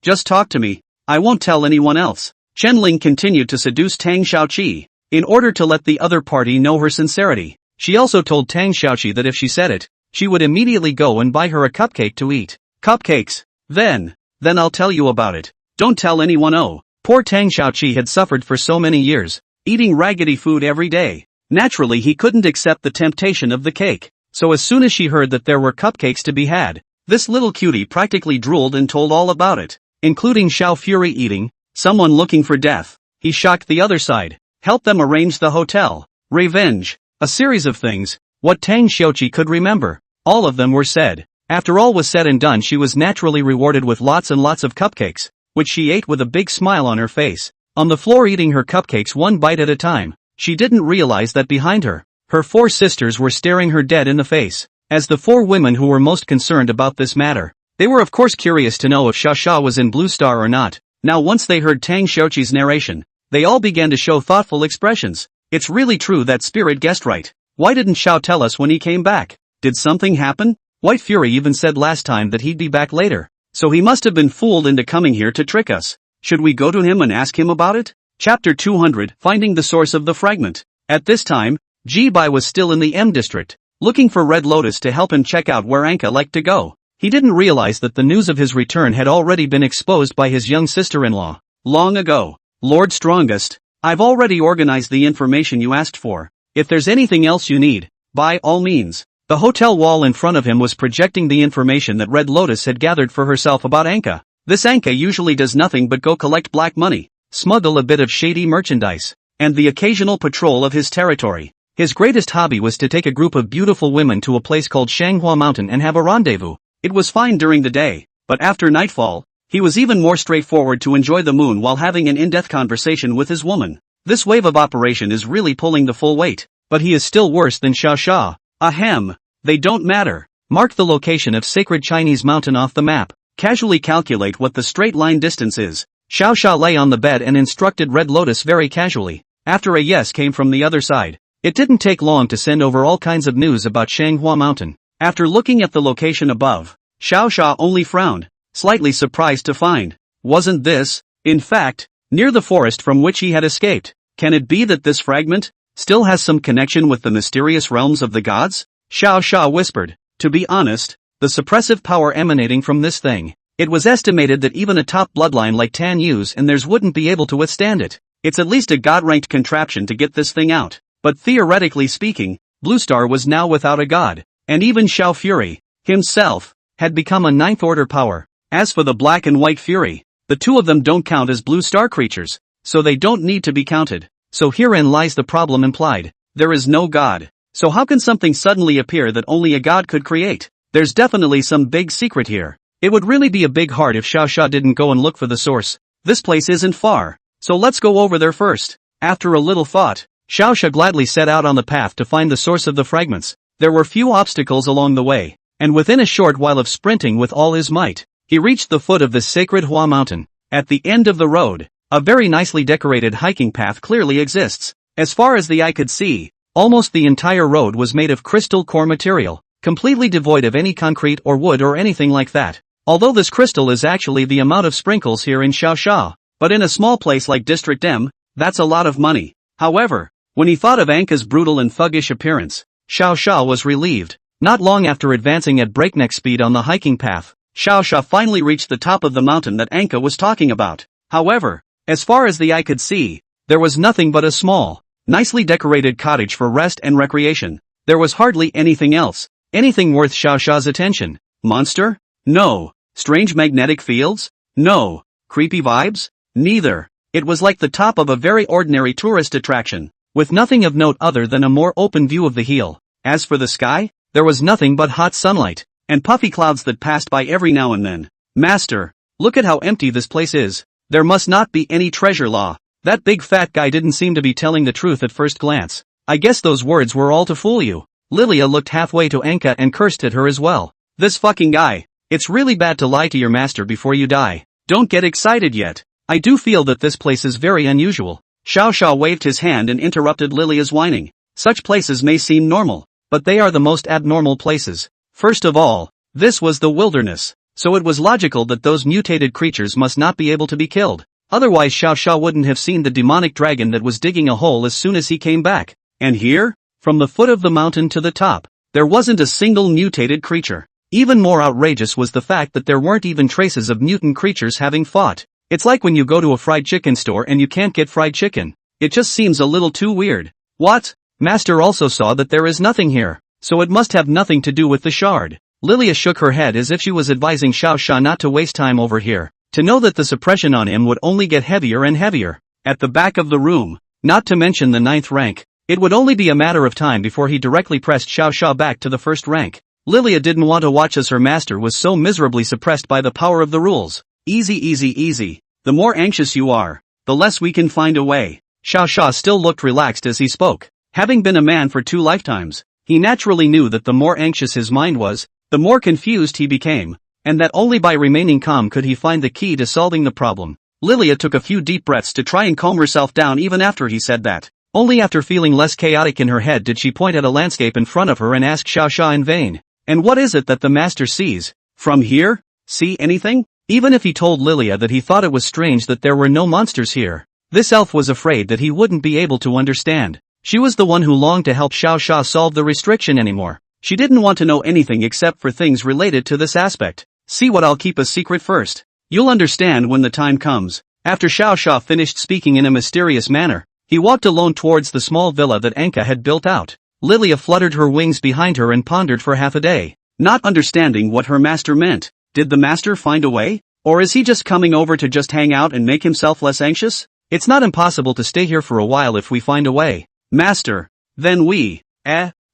S1: Just talk to me. I won't tell anyone else. Chen Ling continued to seduce Tang Xiaoqi, in order to let the other party know her sincerity. She also told Tang Xiaoqi that if she said it, she would immediately go and buy her a cupcake to eat. Cupcakes? Then I'll tell you about it. Don't tell anyone. Poor Tang Xiaoqi had suffered for so many years, eating raggedy food every day. Naturally he couldn't accept the temptation of the cake. So as soon as she heard that there were cupcakes to be had, this little cutie practically drooled and told all about it, including Xiao Fury eating, someone looking for death. He shocked the other side, helped them arrange the hotel, revenge, a series of things, what Tang Xiaoqi could remember. All of them were said. After all was said and done, she was naturally rewarded with lots and lots of cupcakes, which she ate with a big smile on her face, on the floor eating her cupcakes one bite at a time. She didn't realize that behind her, her 4 sisters were staring her dead in the face. As the 4 women who were most concerned about this matter, they were of course curious to know if Xiao Sha was in Blue Star or not. Now once they heard Tang Xiaoqi's narration, they all began to show thoughtful expressions. It's really true that Spirit guessed right. Why didn't Xiao tell us when he came back? Did something happen? White Fury even said last time that he'd be back later, so he must have been fooled into coming here to trick us. Should we go to him and ask him about it? Chapter 200, Finding the Source of the Fragment. At this time, Ji-bai was still in the M district, looking for Red Lotus to help him check out where Anka liked to go. He didn't realize that the news of his return had already been exposed by his young sister-in-law. Long ago. Lord Strongest, I've already organized the information you asked for. If there's anything else you need, by all means. The hotel wall in front of him was projecting the information that Red Lotus had gathered for herself about Anka. This Anka usually does nothing but go collect black money, smuggle a bit of shady merchandise, and the occasional patrol of his territory. His greatest hobby was to take a group of beautiful women to a place called Manhwa Mountain and have a rendezvous. It was fine during the day, but after nightfall, he was even more straightforward to enjoy the moon while having an in-depth conversation with his woman. This wave of operation is really pulling the full weight, but he is still worse than Xiao Xia. Ahem, they don't matter. Mark the location of sacred Chinese mountain off the map. Casually calculate what the straight line distance is. Xiao Xia lay on the bed and instructed Red Lotus very casually. After a yes came from the other side. It didn't take long to send over all kinds of news about Shanghua Mountain. After looking at the location above, Xiao Xia only frowned, slightly surprised to find, wasn't this, in fact, near the forest from which he had escaped? Can it be that this fragment still has some connection with the mysterious realms of the gods? Xiao Xia whispered. To be honest, the suppressive power emanating from this thing, it was estimated that even a top bloodline like Tan Yu's and theirs wouldn't be able to withstand it. It's at least a god-ranked contraption to get this thing out. But theoretically speaking, Blue Star was now without a god, and even Xiao Fury, himself, had become a ninth-order power. As for the Black and White Fury, the two of them don't count as Blue Star creatures, so they don't need to be counted. So herein lies the problem implied. There is no god. So how can something suddenly appear that only a god could create? There's definitely some big secret here. It would really be a big heart if Xiao Xia didn't go and look for the source. This place isn't far, so let's go over there first. After a little thought, Xiao Xia gladly set out on the path to find the source of the fragments. There were few obstacles along the way, and within a short while of sprinting with all his might, he reached the foot of the sacred Hua Mountain. At the end of the road, a very nicely decorated hiking path clearly exists. As far as the eye could see, almost the entire road was made of crystal core material, completely devoid of any concrete or wood or anything like that. Although this crystal is actually the amount of sprinkles here in Xiaoxia, but in a small place like District M, that's a lot of money. However, when he thought of Anka's brutal and thuggish appearance, Xiaoxia was relieved. Not long after advancing at breakneck speed on the hiking path, Xiaoxia finally reached the top of the mountain that Anka was talking about. However, as far as the eye could see, there was nothing but a small, nicely decorated cottage for rest and recreation. There was hardly anything else, anything worth Xiaoxia's attention. Monster? No. Strange magnetic fields? No. Creepy vibes? Neither. It was like the top of a very ordinary tourist attraction, with nothing of note other than a more open view of the hill. As for the sky, there was nothing but hot sunlight, and puffy clouds that passed by every now and then. Master, look at how empty this place is. There must not be any treasure law. That big fat guy didn't seem to be telling the truth at first glance. I guess those words were all to fool you. Lilia looked halfway to Anka and cursed at her as well. This fucking guy. It's really bad to lie to your master before you die. Don't get excited yet. I do feel that this place is very unusual. Xiao Xia waved his hand and interrupted Lilia's whining. Such places may seem normal, but they are the most abnormal places. First of all, this was the wilderness, so it was logical that those mutated creatures must not be able to be killed. Otherwise Xiao Xia wouldn't have seen the demonic dragon that was digging a hole as soon as he came back. And here, from the foot of the mountain to the top, there wasn't a single mutated creature. Even more outrageous was the fact that there weren't even traces of mutant creatures having fought. It's like when you go to a fried chicken store and you can't get fried chicken. It just seems a little too weird. What? Master also saw that there is nothing here, so it must have nothing to do with the shard. Lilia shook her head as if she was advising Xiao Xia not to waste time over here, to know that the suppression on him would only get heavier and heavier. At the back of the room, not to mention the 9th rank, it would only be a matter of time before he directly pressed Xiao Xia back to the 1st rank. Lilia didn't want to watch as her master was so miserably suppressed by the power of the rules. Easy easy easy. The more anxious you are, the less we can find a way. Xiao Xia still looked relaxed as he spoke. Having been a man for 2 lifetimes, he naturally knew that the more anxious his mind was, the more confused he became, and that only by remaining calm could he find the key to solving the problem. Lilia took a few deep breaths to try and calm herself down even after he said that. Only after feeling less chaotic in her head did she point at a landscape in front of her and ask Xiao Xia in vain. And what is it that the master sees? From here? See anything? Even if he told Lilia that he thought it was strange that there were no monsters here, this elf was afraid that he wouldn't be able to understand. She was the one who longed to help Xiao Xia solve the restriction anymore. She didn't want to know anything except for things related to this aspect. See what, I'll keep a secret first. You'll understand when the time comes. After Xiao Xia finished speaking in a mysterious manner, he walked alone towards the small villa that Anka had built out. Lilia fluttered her wings behind her and pondered for half a day, not understanding what her master meant. Did the master find a way? Or is he just coming over to just hang out and make himself less anxious? It's not impossible to stay here for a while if we find a way. Master. Then we.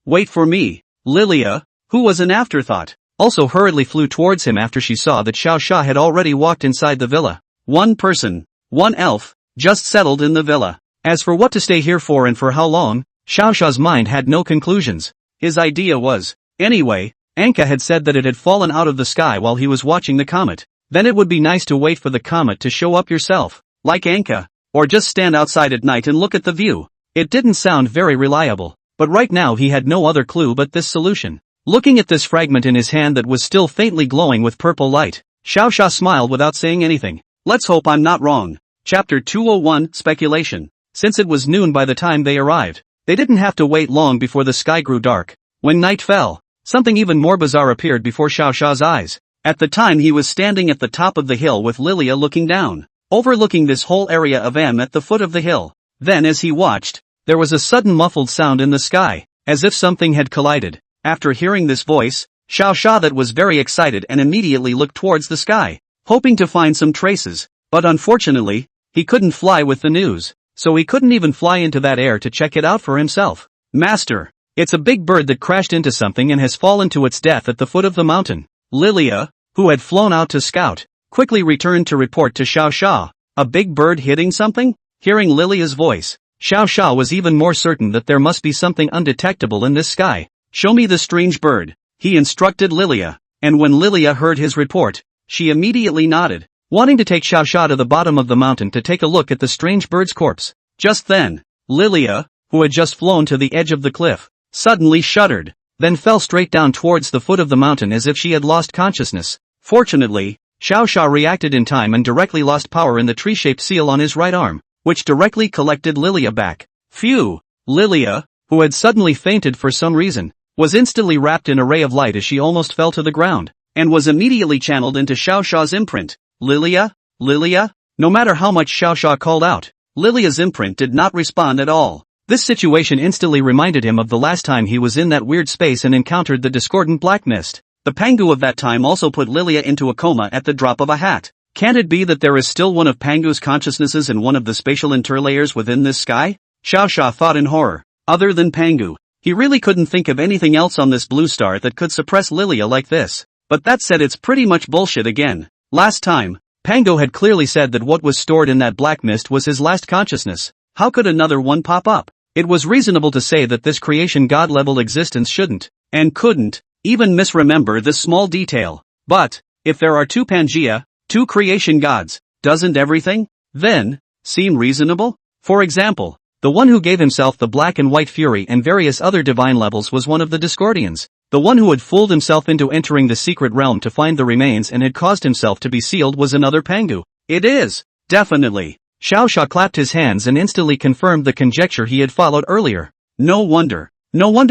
S1: Wait for me. Lilia, who was an afterthought, also hurriedly flew towards him after she saw that Xiao Xia had already walked inside the villa. One person, one elf, just settled in the villa. As for what to stay here for and for how long, Xiao Xia's mind had no conclusions. His idea was, anyway, Anka had said that it had fallen out of the sky while he was watching the comet. Then it would be nice to wait for the comet to show up yourself, like Anka, or just stand outside at night and look at the view. It didn't sound very reliable, but right now he had no other clue but this solution. Looking at this fragment in his hand that was still faintly glowing with purple light, Xiao Xia smiled without saying anything. Let's hope I'm not wrong. Chapter 201, Speculation. Since it was noon by the time they arrived, they didn't have to wait long before the sky grew dark. When night fell, something even more bizarre appeared before Xiao Xia's eyes. At the time he was standing at the top of the hill with Lilia looking down, overlooking this whole area of at the foot of the hill. Then as he watched, there was a sudden muffled sound in the sky, as if something had collided. After hearing this voice, Xiao Xia that was very excited and immediately looked towards the sky, hoping to find some traces, but unfortunately, he couldn't fly with the news, so he couldn't even fly into that air to check it out for himself. Master, it's a big bird that crashed into something and has fallen to its death at the foot of the mountain. Lilia, who had flown out to scout, quickly returned to report to Xiao Xia. A big bird hitting something? Hearing Lilia's voice, Xiao Xia was even more certain that there must be something undetectable in this sky. Show me the strange bird, he instructed Lilia, and when Lilia heard his report, she immediately nodded, wanting to take Xiao Xia to the bottom of the mountain to take a look at the strange bird's corpse. Just then, Lilia, who had just flown to the edge of the cliff, suddenly shuddered, then fell straight down towards the foot of the mountain as if she had lost consciousness. Fortunately, Xiao Xia reacted in time and directly lost power in the tree-shaped seal on his right arm, which directly collected Lilia back. Phew! Lilia, who had suddenly fainted for some reason, was instantly wrapped in a ray of light as she almost fell to the ground, and was immediately channeled into Xiao Xia's imprint. Lilia? Lilia? No matter how much Xiao Xia called out, Lilia's imprint did not respond at all. This situation instantly reminded him of the last time he was in that weird space and encountered the discordant black mist. The Pangu of that time also put Lilia into a coma at the drop of a hat. Can't it be that there is still one of Pangu's consciousnesses in one of the spatial interlayers within this sky? Xiao Xia thought in horror. Other than Pangu, he really couldn't think of anything else on this blue star that could suppress Lilia like this. But that said, it's pretty much bullshit again. Last time, Pangu had clearly said that what was stored in that black mist was his last consciousness. How could another one pop up? It was reasonable to say that this creation god-level existence shouldn't, and couldn't, even misremember this small detail. But, if there are two Pangea, two creation gods, doesn't everything, then, seem reasonable? For example, the one who gave himself the black and white fury and various other divine levels was one of the Discordians. The one who had fooled himself into entering the secret realm to find the remains and had caused himself to be sealed was another Pangu. It is, definitely. Xiao Xia clapped his hands and instantly confirmed the conjecture he had followed earlier. No wonder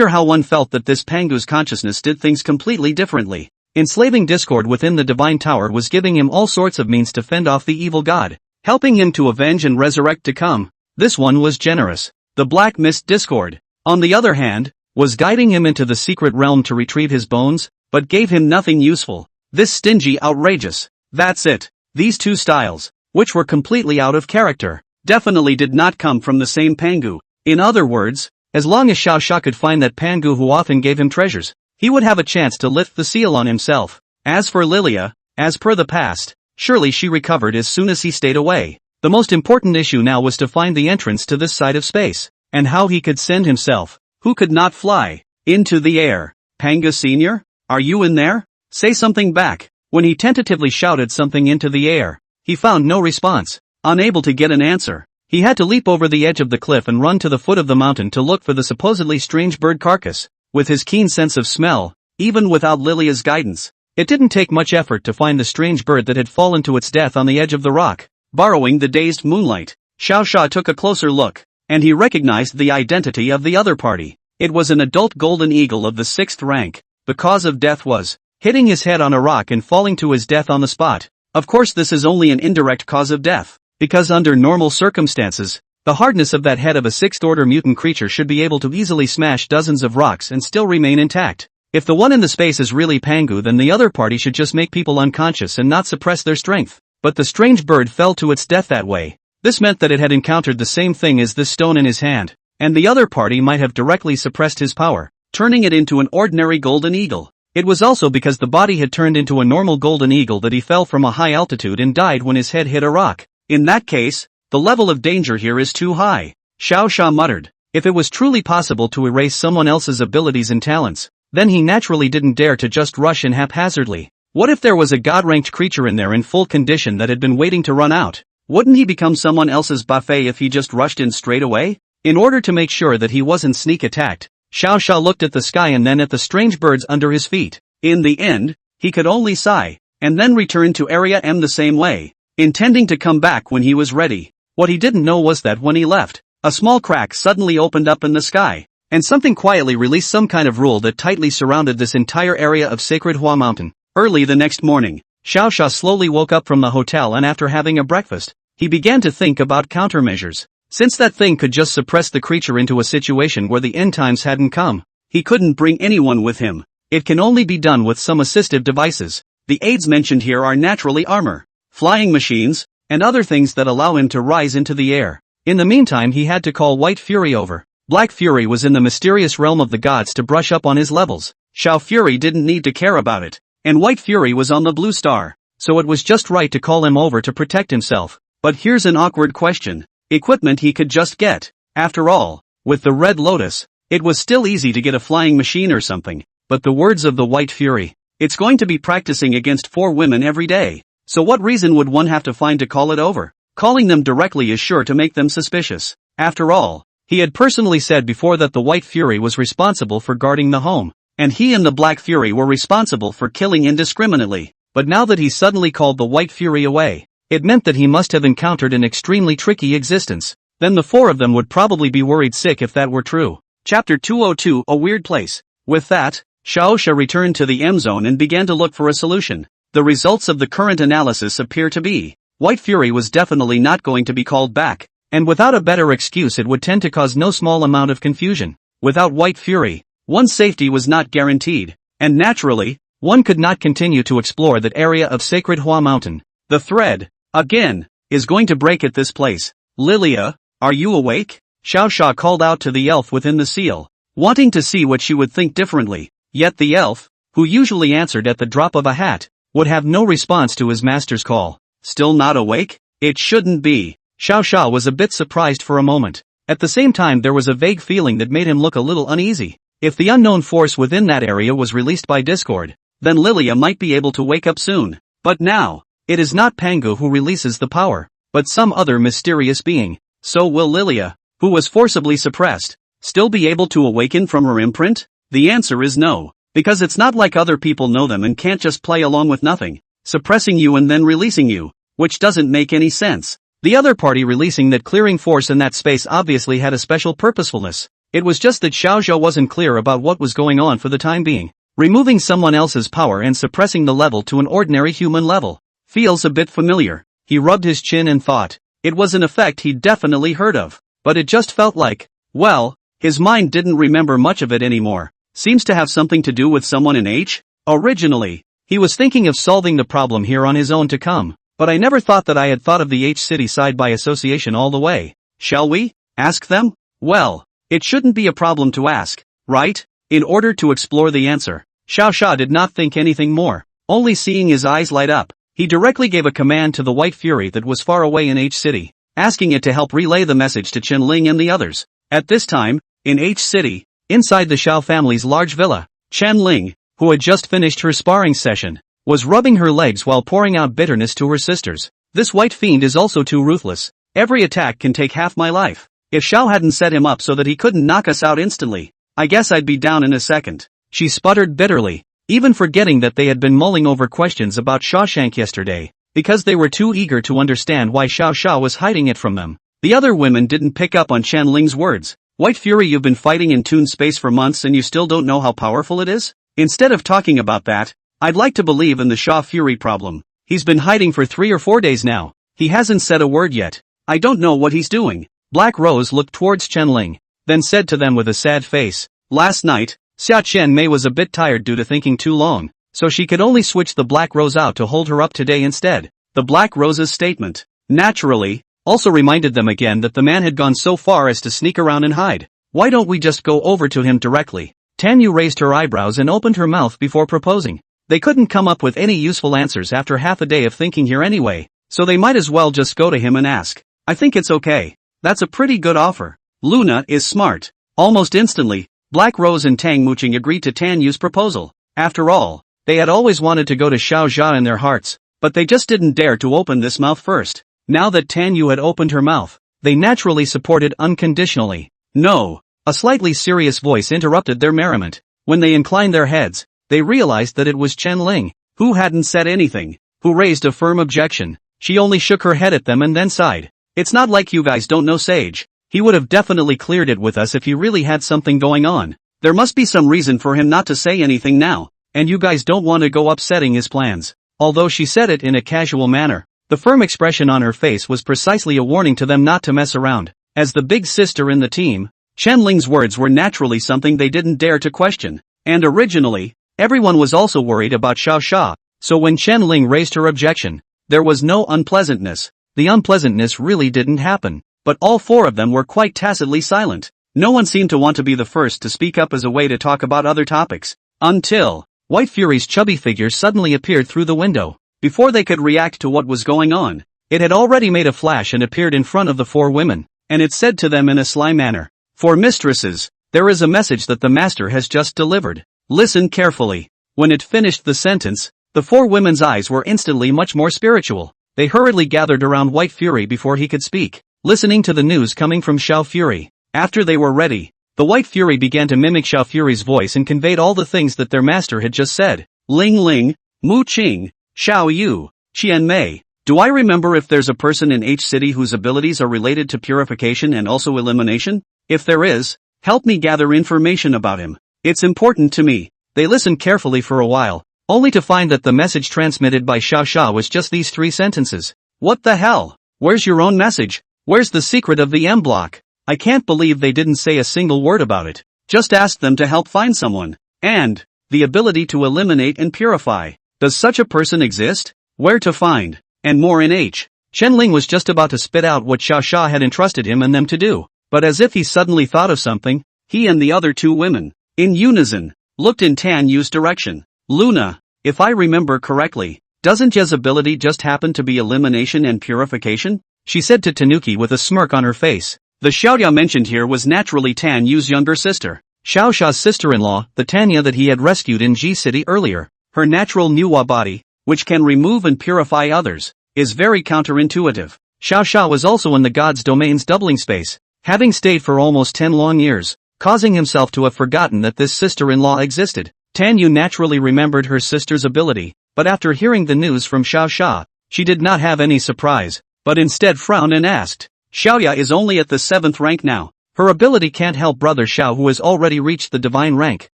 S1: how one felt that this Pangu's consciousness did things completely differently. Enslaving discord within the divine tower was giving him all sorts of means to fend off the evil god, helping him to avenge and resurrect to come. This one was generous. The black mist discord, on the other hand, was guiding him into the secret realm to retrieve his bones, but gave him nothing useful. This stingy outrageous. That's it. These two styles, which were completely out of character, definitely did not come from the same Pangu. In other words, as long as Xiao Xia could find that Pangu who often gave him treasures, he would have a chance to lift the seal on himself. As for Lilia, as per the past, surely she recovered as soon as he stayed away. The most important issue now was to find the entrance to this side of space, and how he could send himself, who could not fly, into the air. Pangu Senior? Are you in there? Say something back. When he tentatively shouted something into the air, he found no response. Unable to get an answer, he had to leap over the edge of the cliff and run to the foot of the mountain to look for the supposedly strange bird carcass. With his keen sense of smell, even without Lilia's guidance, It didn't take much effort to find the strange bird that had fallen to its death on the edge of the rock. Borrowing the dazed moonlight, Xiao Sha took a closer look, and he recognized the identity of the other party. It was an adult golden eagle of the 6th rank. The cause of death was hitting his head on a rock and falling to his death on the spot. Of course, this is only an indirect cause of death, because under normal circumstances, the hardness of that head of a 6th-order mutant creature should be able to easily smash dozens of rocks and still remain intact. If the one in the space is really Pangu, then the other party should just make people unconscious and not suppress their strength. But the strange bird fell to its death that way. This meant that it had encountered the same thing as this stone in his hand, and the other party might have directly suppressed his power, turning it into an ordinary golden eagle. It was also because the body had turned into a normal golden eagle that he fell from a high altitude and died when his head hit a rock. In that case, the level of danger here is too high. Xiao Sha muttered. If it was truly possible to erase someone else's abilities and talents, then he naturally didn't dare to just rush in haphazardly. What if there was a god-ranked creature in there in full condition that had been waiting to run out? Wouldn't he become someone else's buffet if he just rushed in straight away? In order to make sure that he wasn't sneak attacked, Xiao Sha looked at the sky and then at the strange birds under his feet. In the end, he could only sigh, and then return to Area M the same way, intending to come back when he was ready. What he didn't know was that when he left, a small crack suddenly opened up in the sky, and something quietly released some kind of rule that tightly surrounded this entire area of Sacred Hua Mountain. Early the next morning, Xiao Sha slowly woke up from the hotel, and after having a breakfast, he began to think about countermeasures. Since that thing could just suppress the creature into a situation where the end times hadn't come, he couldn't bring anyone with him. It can only be done with some assistive devices. The aids mentioned here are naturally armor, flying machines, and other things that allow him to rise into the air. In the meantime, he had to call White Fury over. Black Fury was in the mysterious realm of the gods to brush up on his levels. Xiao Fury didn't need to care about it, and White Fury was on the Blue Star, so it was just right to call him over to protect himself. But here's an awkward question. Equipment he could just get. After all, with the Red Lotus, it was still easy to get a flying machine or something. But the words of the White Fury, it's going to be practicing against 4 women every day. So what reason would one have to find to call it over? Calling them directly is sure to make them suspicious. After all, he had personally said before that the White Fury was responsible for guarding the home, and he and the Black Fury were responsible for killing indiscriminately. But now that he suddenly called the White Fury away, it meant that he must have encountered an extremely tricky existence. Then the 4 of them would probably be worried sick if that were true. Chapter 202, A Weird Place. With that, Xiao Sha returned to the M zone and began to look for a solution. The results of the current analysis appear to be, White Fury was definitely not going to be called back, and without a better excuse it would tend to cause no small amount of confusion. Without White Fury, one's safety was not guaranteed, and naturally, one could not continue to explore that area of Sacred Hua Mountain. The thread, again, is going to break at this place. Lilia, are you awake? Xiao Sha called out to the elf within the seal, wanting to see what she would think differently. Yet the elf, who usually answered at the drop of a hat, would have no response to his master's call. Still not awake? It shouldn't be. Xiao Sha was a bit surprised for a moment. At the same time, there was a vague feeling that made him look a little uneasy. If the unknown force within that area was released by Discord, then Lilia might be able to wake up soon. But now, it is not Pangu who releases the power, but some other mysterious being. So will Lilia, who was forcibly suppressed, still be able to awaken from her imprint? The answer is no, because it's not like other people know them and can't just play along with nothing, suppressing you and then releasing you, which doesn't make any sense. The other party releasing that clearing force in that space obviously had a special purposefulness. It was just that Xiao Zhou wasn't clear about what was going on for the time being. Removing someone else's power and suppressing the level to an ordinary human level feels a bit familiar. He rubbed his chin and thought. It was an effect he'd definitely heard of, but it just felt like, well, his mind didn't remember much of it anymore. Seems to have something to do with someone in H? Originally, he was thinking of solving the problem here on his own to come, but I never thought that I had thought of the H city side by association all the way. Shall we ask them? Well, it shouldn't be a problem to ask, right? In order to explore the answer, Xiao Sha did not think anything more, only seeing his eyes light up. He directly gave a command to the White Fury that was far away in H City, asking it to help relay the message to Chen Ling and the others. At this time, in H City, inside the Xiao family's large villa, Chen Ling, who had just finished her sparring session, was rubbing her legs while pouring out bitterness to her sisters. This white fiend is also too ruthless. Every attack can take half my life. If Xiao hadn't set him up so that he couldn't knock us out instantly, I guess I'd be down in a second. She sputtered bitterly. even forgetting that they had been mulling over questions about Shawshank yesterday, because they were too eager to understand why Xiao Xia was hiding it from them. The other women didn't pick up on Chen Ling's words. White Fury, you've been fighting in Toon space for months and you still don't know how powerful it is? Instead of talking about that, I'd like to believe in the Xia Fury problem. He's been hiding for 3 or 4 days now. He hasn't said a word yet. I don't know what he's doing. Black Rose looked towards Chen Ling, then said to them with a sad face, last night, Xia Chen Mei was a bit tired due to thinking too long, so she could only switch the Black Rose out to hold her up today instead. The Black Rose's statement, naturally, also reminded them again that the man had gone so far as to sneak around and hide. Why don't we just go over to him directly? Tan Yu raised her eyebrows and opened her mouth before proposing. They couldn't come up with any useful answers after half a day of thinking here anyway, so they might as well just go to him and ask. I think it's okay. That's a pretty good offer. Luna is smart. Almost instantly, Black Rose and Tang Muching agreed to Tan Yu's proposal. After all, they had always wanted to go to Xiao Xia in their hearts, but they just didn't dare to open this mouth first. Now that Tan Yu had opened her mouth, they naturally supported unconditionally. No. A slightly serious voice interrupted their merriment. When they inclined their heads, they realized that it was Chen Ling, who hadn't said anything, who raised a firm objection. She only shook her head at them and then sighed. It's not like you guys don't know Sage. He would have definitely cleared it with us if he really had something going on. There must be some reason for him not to say anything now, and you guys don't want to go upsetting his plans. Although she said it in a casual manner, the firm expression on her face was precisely a warning to them not to mess around. As the big sister in the team, Chen Ling's words were naturally something they didn't dare to question. And originally, everyone was also worried about Xiao Xia, so when Chen Ling raised her objection, there was no unpleasantness. The unpleasantness really didn't happen, but all 4 of them were quite tacitly silent. No one seemed to want to be the first to speak up as a way to talk about other topics, until White Fury's chubby figure suddenly appeared through the window. Before they could react to what was going on, it had already made a flash and appeared in front of the 4 women, and it said to them in a sly manner, "For mistresses, there is a message that the master has just delivered. Listen carefully." When it finished the sentence, the 4 women's eyes were instantly much more spiritual. They hurriedly gathered around White Fury before he could speak, listening to the news coming from Xiao Fury. After they were ready, the White Fury began to mimic Xiao Fury's voice and conveyed all the things that their master had just said. Ling Ling, Mu Qing, Xiao Yu, Qian Mei. Do I remember if there's a person in H City whose abilities are related to purification and also elimination? If there is, help me gather information about him. It's important to me. They listened carefully for a while, only to find that the message transmitted by Xiao Xia was just these 3 sentences. What the hell? Where's your own message? Where's the secret of the M block? I can't believe they didn't say a single word about it. Just asked them to help find someone. And the ability to eliminate and purify. Does such a person exist? Where to find? And more in H. Chen Ling was just about to spit out what Xiao Xia had entrusted him and them to do, but as if he suddenly thought of something, he and the other 2 women, in unison, looked in Tan Yu's direction. Luna, if I remember correctly, doesn't Je's ability just happen to be elimination and purification? She said to Tanuki with a smirk on her face. The Xiaoya mentioned here was naturally Tan Yu's younger sister, Xiao Xia's sister-in-law, the Tanya that he had rescued in G City earlier. Her natural Nuwa body, which can remove and purify others, is very counterintuitive. Xiao Xia was also in the god's domain's doubling space, having stayed for almost 10 long years, causing himself to have forgotten that this sister-in-law existed. Tan Yu naturally remembered her sister's ability, but after hearing the news from Xiao Xia, she did not have any surprise, but instead frowned and asked, Xiaoya is only at the 7th rank now. Her ability can't help brother Xiao who has already reached the divine rank,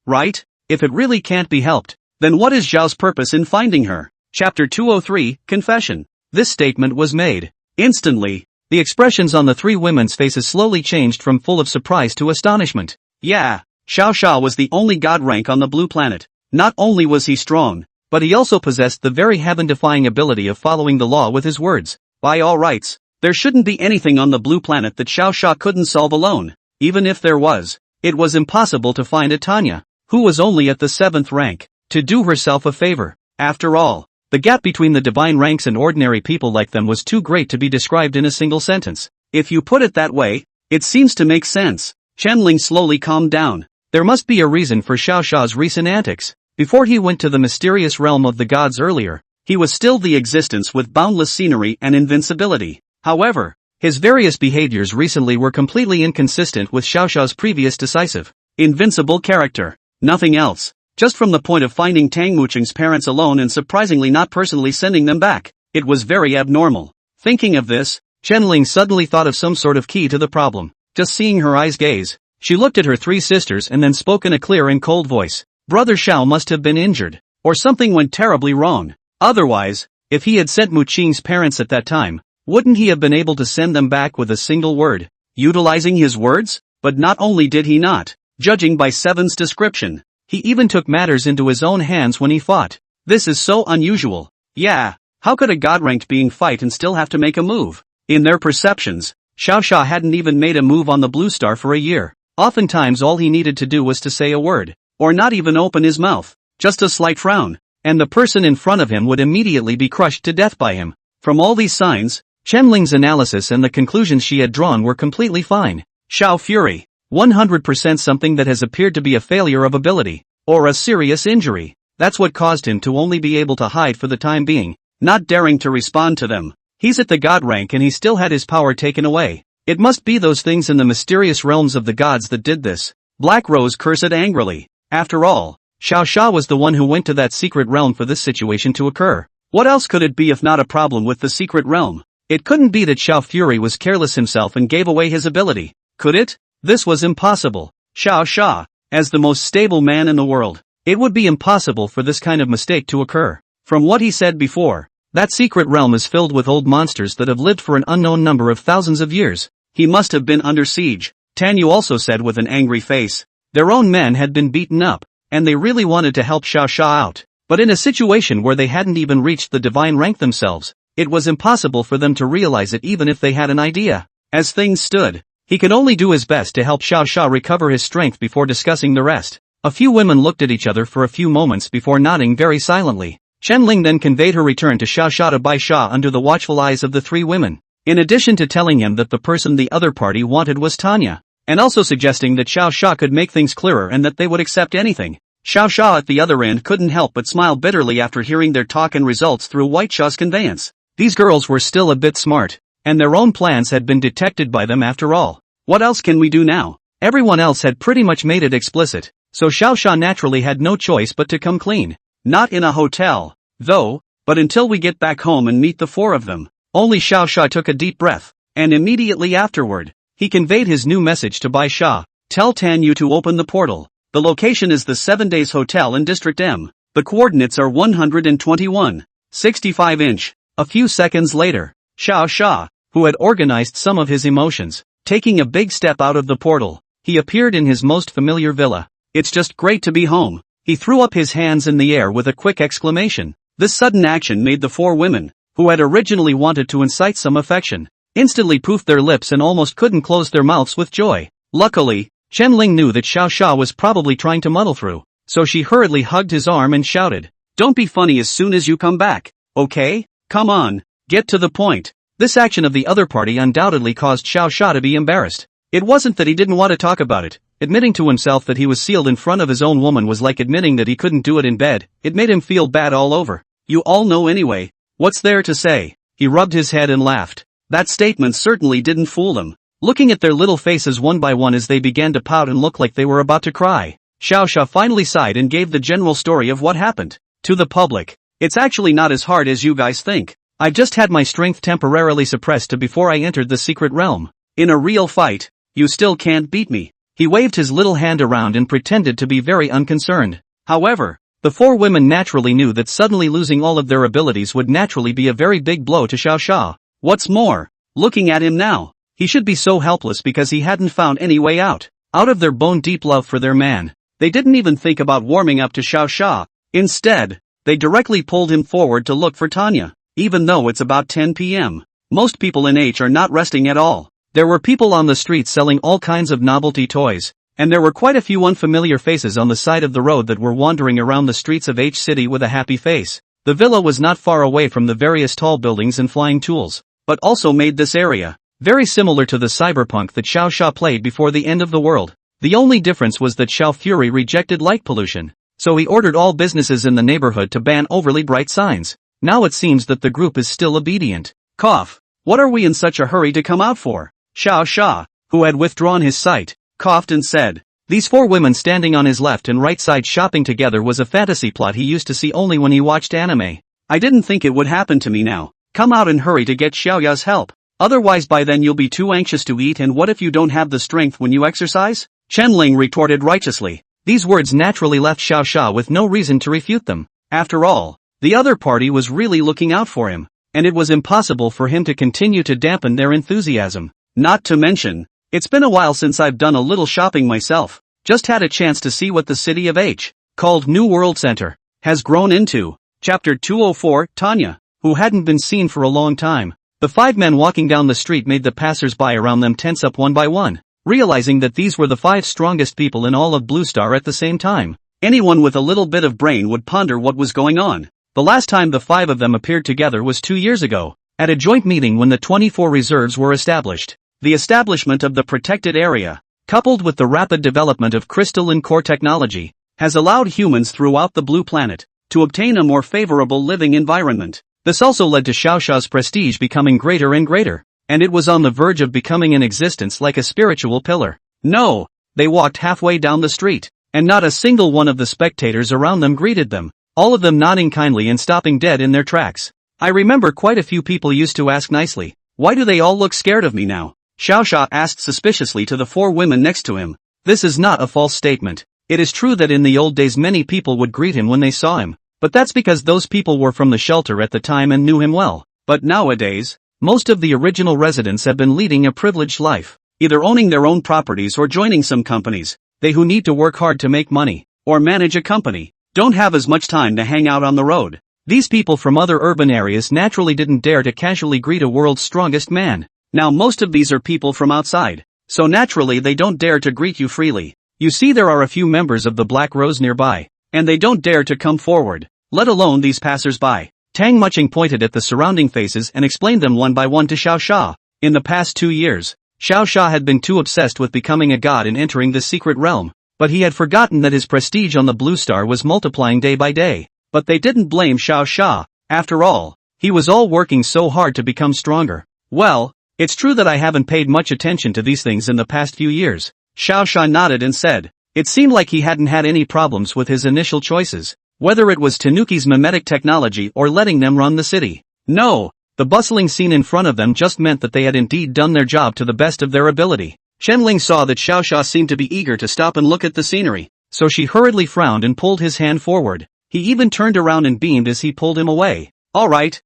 S1: right? If it really can't be helped, then what is Zhao's purpose in finding her? Chapter 203, Confession. This statement was made. Instantly, the expressions on the 3 women's faces slowly changed from full of surprise to astonishment. Yeah, Xiao Xia was the only god rank on the blue planet. Not only was he strong, but he also possessed the very heaven-defying ability of following the law with his words. By all rights, there shouldn't be anything on the blue planet that Xiao Xia couldn't solve alone. Even if there was, it was impossible to find a Tanya, who was only at the 7th rank, to do herself a favor. After all, the gap between the divine ranks and ordinary people like them was too great to be described in a single sentence. If you put it that way, it seems to make sense. Chen Ling slowly calmed down. There must be a reason for Xiao Xia's recent antics. Before he went to the mysterious realm of the gods earlier, he was still the existence with boundless scenery and invincibility. However, his various behaviors recently were completely inconsistent with Xiao Xia's previous decisive, invincible character. Nothing else. Just from the point of finding Tang Muching's parents alone and surprisingly not personally sending them back, it was very abnormal. Thinking of this, Chen Ling suddenly thought of some sort of key to the problem. Just seeing her eyes gaze, she looked at her three sisters and then spoke in a clear and cold voice. Brother Xiao must have been injured, or something went terribly wrong. Otherwise, if he had sent Muqing's parents at that time, wouldn't he have been able to send them back with a single word, utilizing his words? But not only did he not, judging by Seven's description, he even took matters into his own hands when he fought. This is so unusual. Yeah, how could a god-ranked being fight and still have to make a move? In their perceptions, Xiao Xia hadn't even made a move on the blue star for a year. Oftentimes all he needed to do was to say a word, or not even open his mouth, just a slight frown, and the person in front of him would immediately be crushed to death by him. From all these signs, Chen Ling's analysis and the conclusions she had drawn were completely fine. Xiao Fury, 100% something that has appeared to be a failure of ability, or a serious injury. That's what caused him to only be able to hide for the time being, not daring to respond to them. He's at the god rank and he still had his power taken away. It must be those things in the mysterious realms of the gods that did this. Black Rose cursed angrily. After all, Xiao Xia was the one who went to that secret realm for this situation to occur. What else could it be if not a problem with the secret realm? It couldn't be that Xiao Fury was careless himself and gave away his ability, could it? This was impossible. Xiao Xia, as the most stable man in the world, it would be impossible for this kind of mistake to occur. From what he said before, that secret realm is filled with old monsters that have lived for an unknown number of thousands of years. He must have been under siege. Tan Yu also said with an angry face. Their own men had been beaten up, and they really wanted to help Xiao Xia out. But in a situation where they hadn't even reached the divine rank themselves, it was impossible for them to realize it even if they had an idea. As things stood, he could only do his best to help Xiao Xia recover his strength before discussing the rest. A few women looked at each other for a few moments before nodding very silently. Chen Ling then conveyed her return to Xiao Xia to Bai Xia under the watchful eyes of the three women. In addition to telling him that the person the other party wanted was Tanya, and also suggesting that Xiao Xia could make things clearer and that they would accept anything. Xiao Xia at the other end couldn't help but smile bitterly after hearing their talk and results through White Xiao's conveyance. These girls were still a bit smart, and their own plans had been detected by them after all. What else can we do now? Everyone else had pretty much made it explicit, so Xiao Xia naturally had no choice but to come clean. Not in a hotel, though, but until we get back home and meet the four of them. Only Xiao Xia took a deep breath, and immediately afterward, he conveyed his new message to Bai Xia. Tell Tan Yu to open the portal. The location is the 7 Days Hotel in District M. The coordinates are 121, 65 inch. A few seconds later, Xiao Xia, who had organized some of his emotions, taking a big step out of the portal, he appeared in his most familiar villa. It's just great to be home. He threw up his hands in the air with a quick exclamation. This sudden action made the four women, who had originally wanted to incite some affection, instantly poofed their lips and almost couldn't close their mouths with joy. Luckily, Chen Ling knew that Xiao Xia was probably trying to muddle through, so she hurriedly hugged his arm and shouted, "Don't be funny as soon as you come back, okay? Come on, get to the point." This action of the other party undoubtedly caused Xiao Xia to be embarrassed. It wasn't that he didn't want to talk about it. Admitting to himself that he was sealed in front of his own woman was like admitting that he couldn't do it in bed. It made him feel bad all over. You all know anyway. What's there to say? He rubbed his head and laughed. That statement certainly didn't fool them. Looking at their little faces one by one as they began to pout and look like they were about to cry, Xiao Xia finally sighed and gave the general story of what happened to the public. It's actually not as hard as you guys think. I've just had my strength temporarily suppressed to before I entered the secret realm. In a real fight, you still can't beat me. He waved his little hand around and pretended to be very unconcerned. However, the four women naturally knew that suddenly losing all of their abilities would naturally be a very big blow to Xiao Xia. What's more, looking at him now, he should be so helpless because he hadn't found any way out. Out of their bone-deep love for their man, they didn't even think about warming up to Xiao Xia. Instead, they directly pulled him forward to look for Tanya. Even though it's about 10 p.m., most people in H are not resting at all. There were people on the streets selling all kinds of novelty toys, and there were quite a few unfamiliar faces on the side of the road that were wandering around the streets of H City with a happy face. The villa was not far away from the various tall buildings and flying tools, but also made this area very similar to the cyberpunk that Xiao Xia played before the end of the world. The only difference was that Xiao Fury rejected light pollution, so he ordered all businesses in the neighborhood to ban overly bright signs. Now it seems that the group is still obedient. Cough. What are we in such a hurry to come out for? Xiao Xia, who had withdrawn his sight, coughed and said, These four women standing on his left and right side shopping together was a fantasy plot he used to see only when he watched anime. I didn't think it would happen to me now. Come out and hurry to get Xiaoya's help. Otherwise by then you'll be too anxious to eat, and what if you don't have the strength when you exercise? Chen Ling retorted righteously. These words naturally left Xiaoxia with no reason to refute them. After all, the other party was really looking out for him, and it was impossible for him to continue to dampen their enthusiasm. Not to mention, it's been a while since I've done a little shopping myself. Just had a chance to see what the city of H, called New World Center, has grown into. Chapter 204, Tanya, who hadn't been seen for a long time. The five men walking down the street made the passers-by around them tense up one by one, realizing that these were the five strongest people in all of Blue Star at the same time. Anyone with a little bit of brain would ponder what was going on. The last time the five of them appeared together was 2 years ago, at a joint meeting when the 24 reserves were established. The establishment of the protected area, coupled with the rapid development of crystalline core technology, has allowed humans throughout the Blue Planet to obtain a more favorable living environment. This also led to Xiaoxia's prestige becoming greater and greater, and it was on the verge of becoming in existence like a spiritual pillar. No, they walked halfway down the street, and not a single one of the spectators around them greeted them, all of them nodding kindly and stopping dead in their tracks. I remember quite a few people used to ask nicely, why do they all look scared of me now? Xiaoxia asked suspiciously to the four women next to him. This is not a false statement. It is true that in the old days many people would greet him when they saw him, but that's because those people were from the shelter at the time and knew him well. But nowadays, most of the original residents have been leading a privileged life, either owning their own properties or joining some companies. They who need to work hard to make money, or manage a company, don't have as much time to hang out on the road. These people from other urban areas naturally didn't dare to casually greet a world's strongest man. Now most of these are people from outside, so naturally they don't dare to greet you freely. You see, there are a few members of the Black Rose nearby, and they don't dare to come forward, let alone these passers-by. Tang Muching pointed at the surrounding faces and explained them one by one to Xiaoxia. In the past 2 years, Xiaoxia had been too obsessed with becoming a god and entering the secret realm, but he had forgotten that his prestige on the Blue Star was multiplying day by day. But they didn't blame Xiaoxia. After all, he was all working so hard to become stronger. Well, it's true that I haven't paid much attention to these things in the past few years. Xiaoxia nodded and said, it seemed like he hadn't had any problems with his initial choices, whether it was Tanuki's mimetic technology or letting them run the city. No, the bustling scene in front of them just meant that they had indeed done their job to the best of their ability. Shenling saw that Xiaoxia seemed to be eager to stop and look at the scenery, so she hurriedly frowned and pulled his hand forward. He even turned around and beamed as he pulled him away. Alright,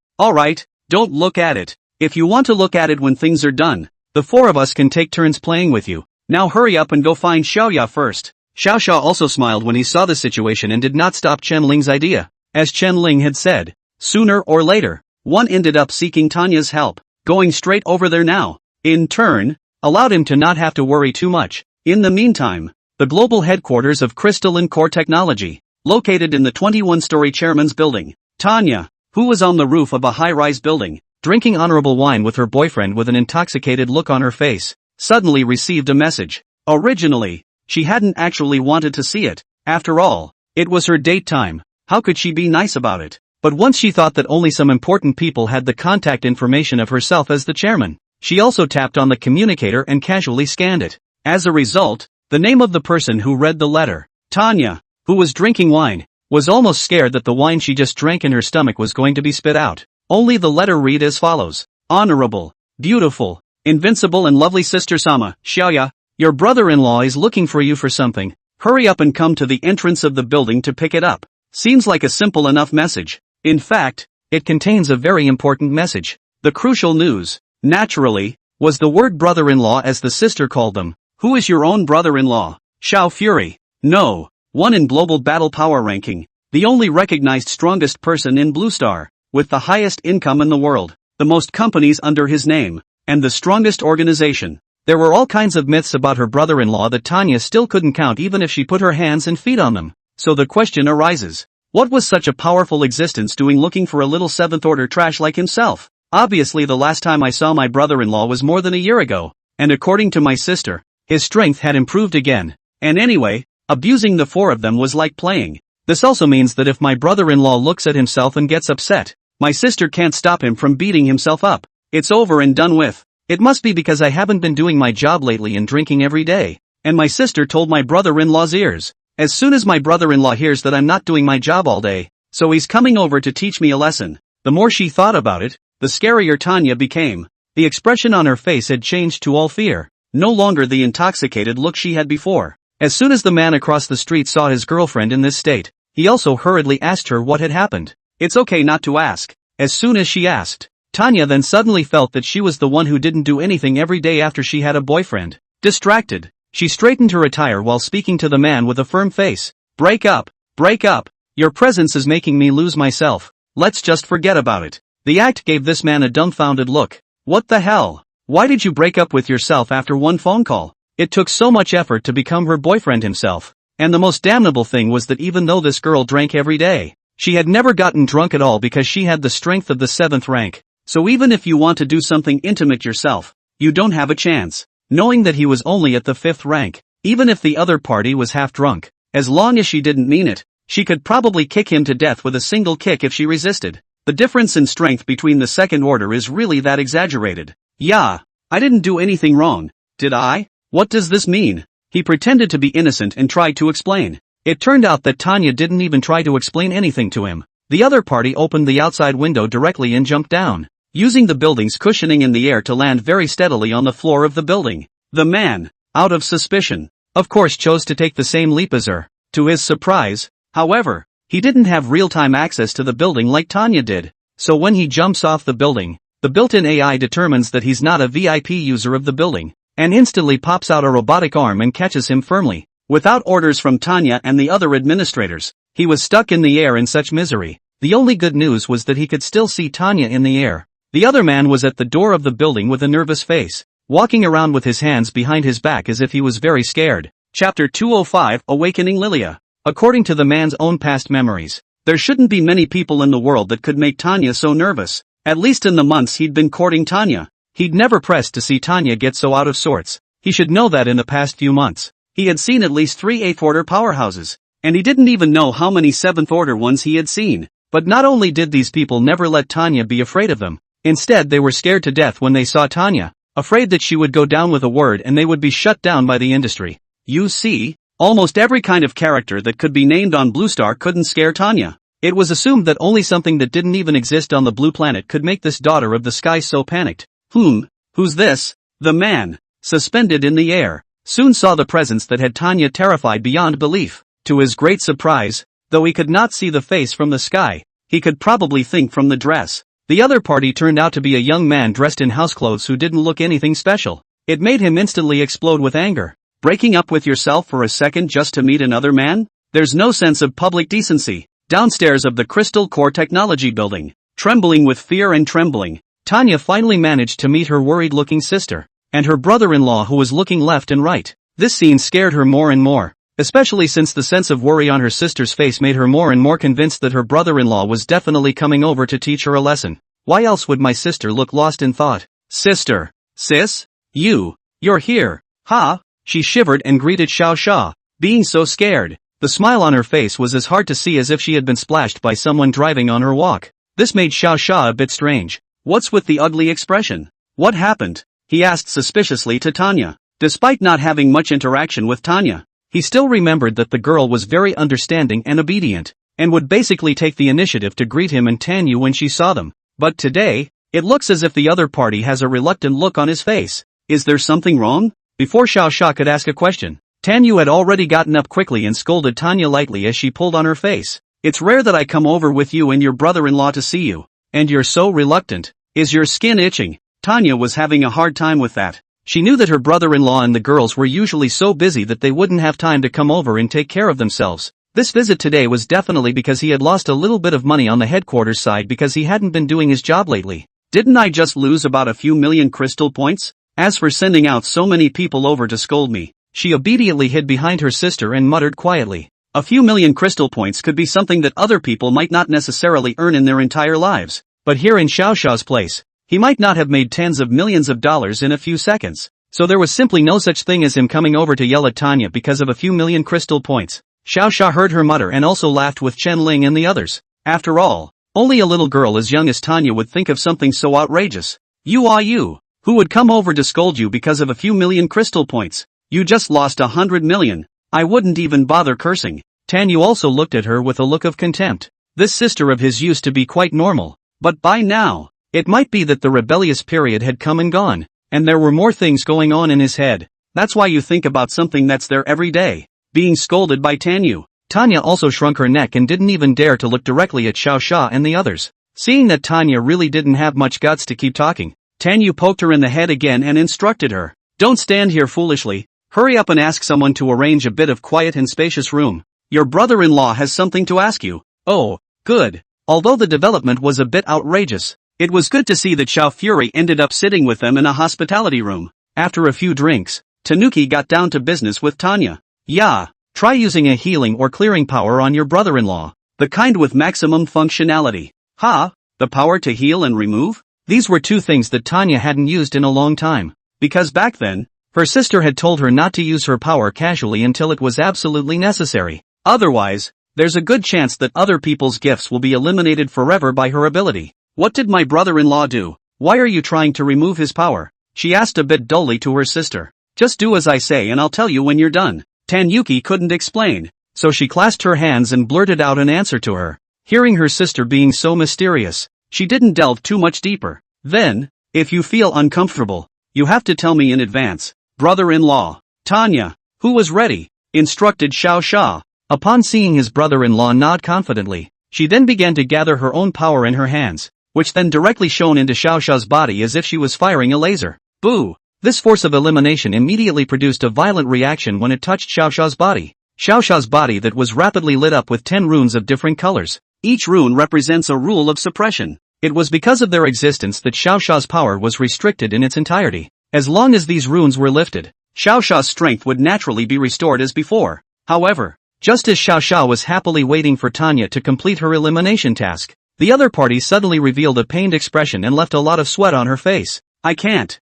S1: don't look at it. If you want to look at it when things are done, the four of us can take turns playing with you. Now hurry up and go find Xiaoya first. Xiaoxia also smiled when he saw the situation and did not stop Chen Ling's idea. As Chen Ling had said, sooner or later, one ended up seeking Tanya's help, going straight over there now. In turn, allowed him to not have to worry too much. In the meantime, the global headquarters of Crystalline Core Technology, located in the 21-story chairman's building. Tanya, who was on the roof of a high-rise building, drinking honorable wine with her boyfriend with an intoxicated look on her face, suddenly received a message. Originally, she hadn't actually wanted to see it. After all, it was her date time. How could she be nice about it? But once she thought that only some important people had the contact information of herself as the chairman, she also tapped on the communicator and casually scanned it. As a result, the name of the person who read the letter, Tanya, who was drinking wine, was almost scared that the wine she just drank in her stomach was going to be spit out. Only the letter read as follows. Honorable, beautiful, invincible and lovely Sister Sama, Xiaoya, your brother-in-law is looking for you for something. Hurry up and come to the entrance of the building to pick it up. Seems like a simple enough message. In fact, it contains a very important message. The crucial news, naturally, was the word brother-in-law, as the sister called them. Who is your own brother-in-law? Xiao Fury. No, one in global battle power ranking, the only recognized strongest person in Blue Star, with the highest income in the world, the most companies under his name, and the strongest organization. There were all kinds of myths about her brother-in-law that Tanya still couldn't count even if she put her hands and feet on them. So the question arises, what was such a powerful existence doing looking for a little seventh-order trash like himself? Obviously the last time I saw my brother-in-law was more than a year ago, and according to my sister, his strength had improved again. And anyway, abusing the four of them was like playing. This also means that if my brother-in-law looks at himself and gets upset, my sister can't stop him from beating himself up. It's over and done with. It must be because I haven't been doing my job lately and drinking every day. and my sister told my brother-in-law's ears. As soon as my brother-in-law hears that I'm not doing my job all day, so he's coming over to teach me a lesson. The more she thought about it, the scarier Tanya became. The expression on her face had changed to all fear, no longer the intoxicated look she had before. As soon as the man across the street saw his girlfriend in this state, he also hurriedly asked her what had happened. It's okay not to ask. As soon as she asked, Tanya then suddenly felt that she was the one who didn't do anything every day after she had a boyfriend. Distracted, she straightened her attire while speaking to the man with a firm face. Break up, break up. Your presence is making me lose myself. Let's just forget about it. The act gave this man a dumbfounded look. What the hell? Why did you break up with yourself after one phone call? It took so much effort to become her boyfriend himself. And the most damnable thing was that even though this girl drank every day, she had never gotten drunk at all because she had the strength of the 7th rank. So even if you want to do something intimate yourself, you don't have a chance. Knowing that he was only at the 5th rank, even if the other party was half drunk, as long as she didn't mean it, she could probably kick him to death with a single kick if she resisted. The difference in strength between the 2nd order is really that exaggerated. Yeah, I didn't do anything wrong, did I? What does this mean? He pretended to be innocent and tried to explain. It turned out that Tanya didn't even try to explain anything to him. The other party opened the outside window directly and jumped down, using the building's cushioning in the air to land very steadily on the floor of the building. The man, out of suspicion, of course chose to take the same leap as her. To his surprise, however, he didn't have real-time access to the building like Tanya did. So when he jumps off the building, the built-in AI determines that he's not a VIP user of the building, and instantly pops out a robotic arm and catches him firmly. Without orders from Tanya and the other administrators, he was stuck in the air in such misery. The only good news was that he could still see Tanya in the air. The other man was at the door of the building with a nervous face, walking around with his hands behind his back as if he was very scared. Chapter 205, Awakening Lilia. According to the man's own past memories, there shouldn't be many people in the world that could make Tanya so nervous. At least in the months he'd been courting Tanya, he'd never pressed to see Tanya get so out of sorts. He should know that in the past few months, he had seen at least 3 8th order powerhouses, and he didn't even know how many 7th order ones he had seen. But not only did these people never let Tanya be afraid of them, instead they were scared to death when they saw Tanya, afraid that she would go down with a word and they would be shut down by the industry. You see, almost every kind of character that could be named on Blue Star couldn't scare Tanya. It was assumed that only something that didn't even exist on the blue planet could make this daughter of the sky so panicked. Who's this? The man, suspended in the air, soon saw the presence that had Tanya terrified beyond belief. To his great surprise, though he could not see the face from the sky, he could probably think from the dress. The other party turned out to be a young man dressed in houseclothes who didn't look anything special. It made him instantly explode with anger. Breaking up with yourself for a second just to meet another man? There's no sense of public decency. Downstairs of the Crystal Core Technology Building, trembling with fear and trembling, Tanya finally managed to meet her worried-looking sister, and her brother-in-law who was looking left and right. This scene scared her more and more, especially since the sense of worry on her sister's face made her more and more convinced that her brother-in-law was definitely coming over to teach her a lesson. Why else would my sister look lost in thought? Sister. Sis? You're here. Ha! She shivered and greeted Xiao Xia, being so scared. The smile on her face was as hard to see as if she had been splashed by someone driving on her walk. This made Xiao Xia a bit strange. What's with the ugly expression? What happened? He asked suspiciously to Tanya. Despite not having much interaction with Tanya, he still remembered that the girl was very understanding and obedient, and would basically take the initiative to greet him and Tanya when she saw them. But today, it looks as if the other party has a reluctant look on his face. Is there something wrong? Before Xiao Xia could ask a question, Tanya had already gotten up quickly and scolded Tanya lightly as she pulled on her face. It's rare that I come over with you and your brother-in-law to see you, and you're so reluctant. Is your skin itching? Tanya was having a hard time with that. She knew that her brother-in-law and the girls were usually so busy that they wouldn't have time to come over and take care of themselves. This visit today was definitely because he had lost a little bit of money on the headquarters side because he hadn't been doing his job lately. Didn't I just lose about a few million crystal points? As for sending out so many people over to scold me, she obediently hid behind her sister and muttered quietly. A few million crystal points could be something that other people might not necessarily earn in their entire lives, but here in Xiao Xiao's place, he might not have made tens of millions of dollars in a few seconds. So there was simply no such thing as him coming over to yell at Tanya because of a few million crystal points. Xiao Xia heard her mutter and also laughed with Chen Ling and the others. After all, only a little girl as young as Tanya would think of something so outrageous. You, who would come over to scold you because of a few million crystal points? You just lost 100 million. I wouldn't even bother cursing. Tanyu also looked at her with a look of contempt. This sister of his used to be quite normal. But by now, it might be that the rebellious period had come and gone, and there were more things going on in his head. That's why you think about something that's there every day. Being scolded by Tanyu. Tanya also shrunk her neck and didn't even dare to look directly at Xiao Sha and the others. Seeing that Tanya really didn't have much guts to keep talking, Tanyu poked her in the head again and instructed her. Don't stand here foolishly. Hurry up and ask someone to arrange a bit of quiet and spacious room. Your brother-in-law has something to ask you. Oh, good. Although the development was a bit outrageous, it was good to see that Xiao Fury ended up sitting with them in a hospitality room. After a few drinks, Tanuki got down to business with Tanya. Yeah, try using a healing or clearing power on your brother-in-law. The kind with maximum functionality. Ha, the power to heal and remove? These were two things that Tanya hadn't used in a long time. Because back then, her sister had told her not to use her power casually until it was absolutely necessary. Otherwise, there's a good chance that other people's gifts will be eliminated forever by her ability. What did my brother-in-law do? Why are you trying to remove his power? She asked a bit dully to her sister. Just do as I say and I'll tell you when you're done. Tanyuki couldn't explain, so she clasped her hands and blurted out an answer to her. Hearing her sister being so mysterious, she didn't delve too much deeper. Then, if you feel uncomfortable, you have to tell me in advance. Brother-in-law, Tanya, who was ready, instructed Xiao Sha. Upon seeing his brother-in-law nod confidently, she then began to gather her own power in her hands, which then directly shone into Xiao Sha's body as if she was firing a laser. Boo! This force of elimination immediately produced a violent reaction when it touched Xiao Sha's body. Xiao Sha's body that was rapidly lit up with 10 runes of different colors. Each rune represents a rule of suppression. It was because of their existence that Xiao Sha's power was restricted in its entirety. As long as these runes were lifted, Xiao Sha's strength would naturally be restored as before. However, just as Xiao Sha was happily waiting for Tanya to complete her elimination task, the other party suddenly revealed a pained expression and left a lot of sweat on her face. I can't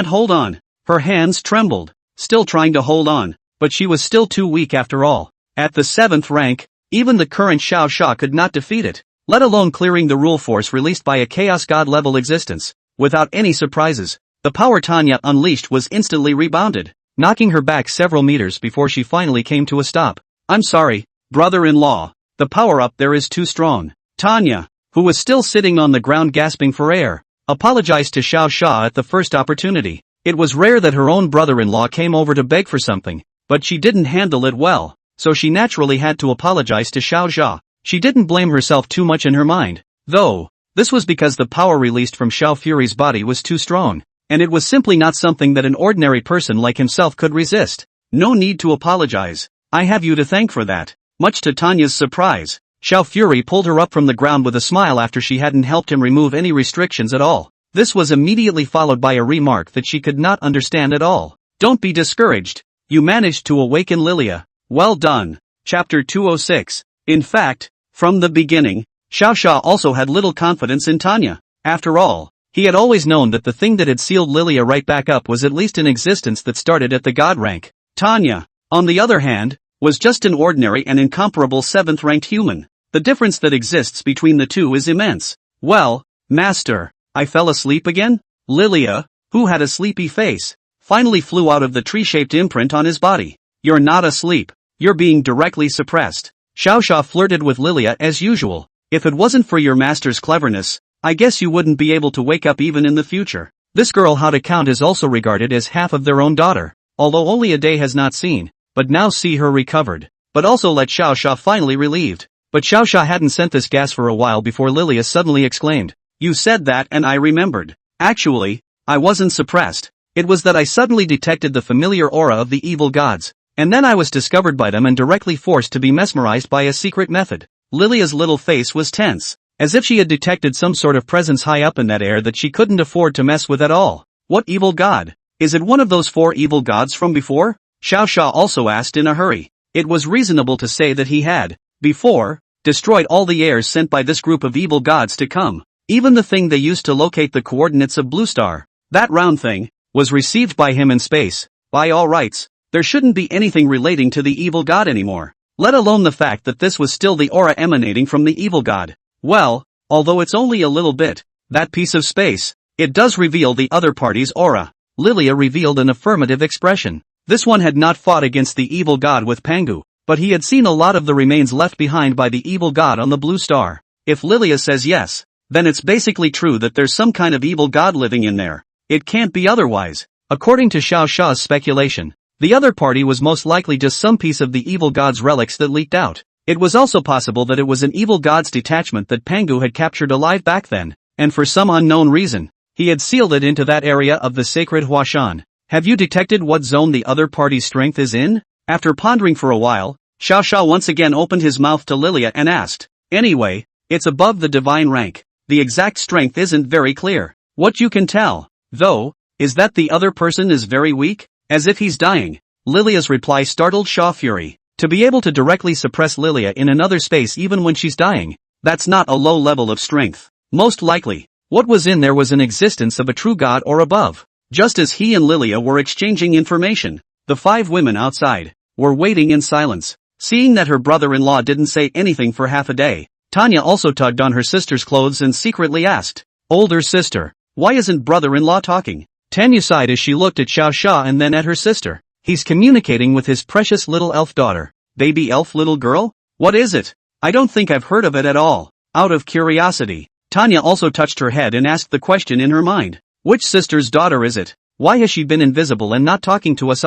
S1: hold on. Her hands trembled, still trying to hold on, but she was still too weak after all. At the 7th rank, even the current Xiao Sha could not defeat it, let alone clearing the rule force released by a Chaos God level existence. Without any surprises, the power Tanya unleashed was instantly rebounded, knocking her back several meters before she finally came to a stop. I'm sorry, brother-in-law, the power up there is too strong. Tanya, who was still sitting on the ground gasping for air, apologized to Xiao Sha at the first opportunity. It was rare that her own brother-in-law came over to beg for something, but she didn't handle it well, so she naturally had to apologize to Xiao Sha. She didn't blame herself too much in her mind, though. This was because the power released from Xiao Fury's body was too strong, and it was simply not something that an ordinary person like himself could resist. No need to apologize. I have you to thank for that. Much to Tanya's surprise, Xiao Fury pulled her up from the ground with a smile after she hadn't helped him remove any restrictions at all. This was immediately followed by a remark that she could not understand at all. Don't be discouraged. You managed to awaken Lilia. Well done. Chapter 206. In fact, from the beginning, Xiao Sha also had little confidence in Tanya. After all, he had always known that the thing that had sealed Lilia right back up was at least an existence that started at the god rank. Tanya, on the other hand, was just an ordinary and incomparable 7th-ranked human. The difference that exists between the two is immense. Well, master, I fell asleep again? Lilia, who had a sleepy face, finally flew out of the tree-shaped imprint on his body. You're not asleep. You're being directly suppressed. Xiao Sha flirted with Lilia as usual. If it wasn't for your master's cleverness, I guess you wouldn't be able to wake up even in the future. This girl how to count is also regarded as half of their own daughter, although only a day has not seen. But now see her recovered, but also let Xiao Sha finally relieved. But Xiao Sha hadn't sent this gas for a while before Lilia suddenly exclaimed, You said that and I remembered. Actually, I wasn't suppressed. It was that I suddenly detected the familiar aura of the evil gods, and then I was discovered by them and directly forced to be mesmerized by a secret method. Lilia's little face was tense, as if she had detected some sort of presence high up in that air that she couldn't afford to mess with at all. What evil god? Is it one of those 4 evil gods from before? Xiao Sha also asked in a hurry. It was reasonable to say that he had, before, destroyed all the heirs sent by this group of evil gods to come. Even the thing they used to locate the coordinates of Blue Star, that round thing, was received by him in space. By all rights, there shouldn't be anything relating to the evil god anymore, let alone the fact that this was still the aura emanating from the evil god. Well, although it's only a little bit, that piece of space, it does reveal the other party's aura. Lilia revealed an affirmative expression. This one had not fought against the evil god with Pangu, but he had seen a lot of the remains left behind by the evil god on the blue star. If Lilia says yes, then it's basically true that there's some kind of evil god living in there. It can't be otherwise. According to Xiao Sha's speculation, the other party was most likely just some piece of the evil god's relics that leaked out. It was also possible that it was an evil god's detachment that Pangu had captured alive back then, and for some unknown reason, he had sealed it into that area of the sacred Huashan. Have you detected what zone the other party's strength is in? After pondering for a while, Xiao Sha once again opened his mouth to Lilia and asked, anyway, it's above the divine rank. The exact strength isn't very clear. What you can tell, though, is that the other person is very weak, as if he's dying. Lilia's reply startled Sha Fury. To be able to directly suppress Lilia in another space even when she's dying, that's not a low level of strength. Most likely, what was in there was an existence of a true god or above. Just as he and Lilia were exchanging information, the 5 women outside were waiting in silence. Seeing that her brother-in-law didn't say anything for half a day, Tanya also tugged on her sister's clothes and secretly asked, older sister, why isn't brother-in-law talking? Tanya sighed as she looked at Xiao Sha and then at her sister. He's communicating with his precious little elf daughter. Baby elf little girl? What is it? I don't think I've heard of it at all. Out of curiosity, Tanya also touched her head and asked the question in her mind. Which sister's daughter is it? Why has she been invisible and not talking to us?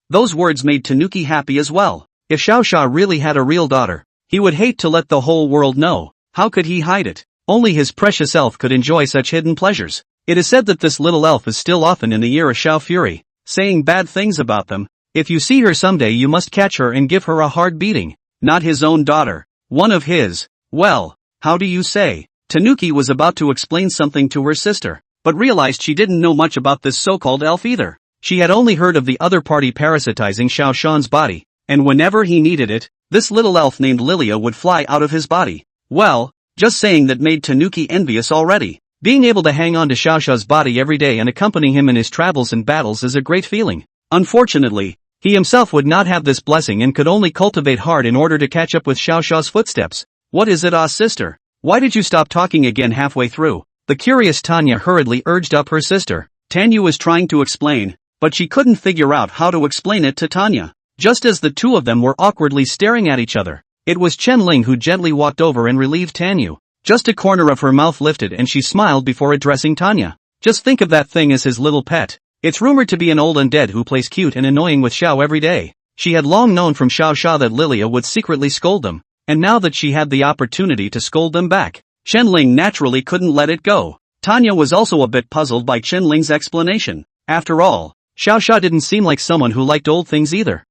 S1: Those words made Tanuki happy as well. If Xiao Sha really had a real daughter, he would hate to let the whole world know. How could he hide it? Only his precious elf could enjoy such hidden pleasures. It is said that this little elf is still often in the ear of Xiao Fury, saying bad things about them. If you see her someday you must catch her and give her a hard beating. Not his own daughter. One of his. Well, how do you say? Tanuki was about to explain something to her sister, but realized she didn't know much about this so-called elf either. She had only heard of the other party parasitizing Xiao Shan's body, and whenever he needed it, this little elf named Lilia would fly out of his body. Well, just saying that made Tanuki envious already. Being able to hang on to Xiao Sha's body every day and accompany him in his travels and battles is a great feeling. Unfortunately, he himself would not have this blessing and could only cultivate hard in order to catch up with Xiao Sha's footsteps. What is it, sister? Why did you stop talking again halfway through? The curious Tanya hurriedly urged up her sister. Tanya was trying to explain, but she couldn't figure out how to explain it to Tanya. Just as the two of them were awkwardly staring at each other, it was Chen Ling who gently walked over and relieved Tanya. Just a corner of her mouth lifted and she smiled before addressing Tanya. Just think of that thing as his little pet. It's rumored to be an old undead who plays cute and annoying with Xiao every day. She had long known from Xiao Sha that Lilia would secretly scold them, and now that she had the opportunity to scold them back, Chen Ling naturally couldn't let it go. Tanya was also a bit puzzled by Chen Ling's explanation. After all, Xiao Sha didn't seem like someone who liked old things either.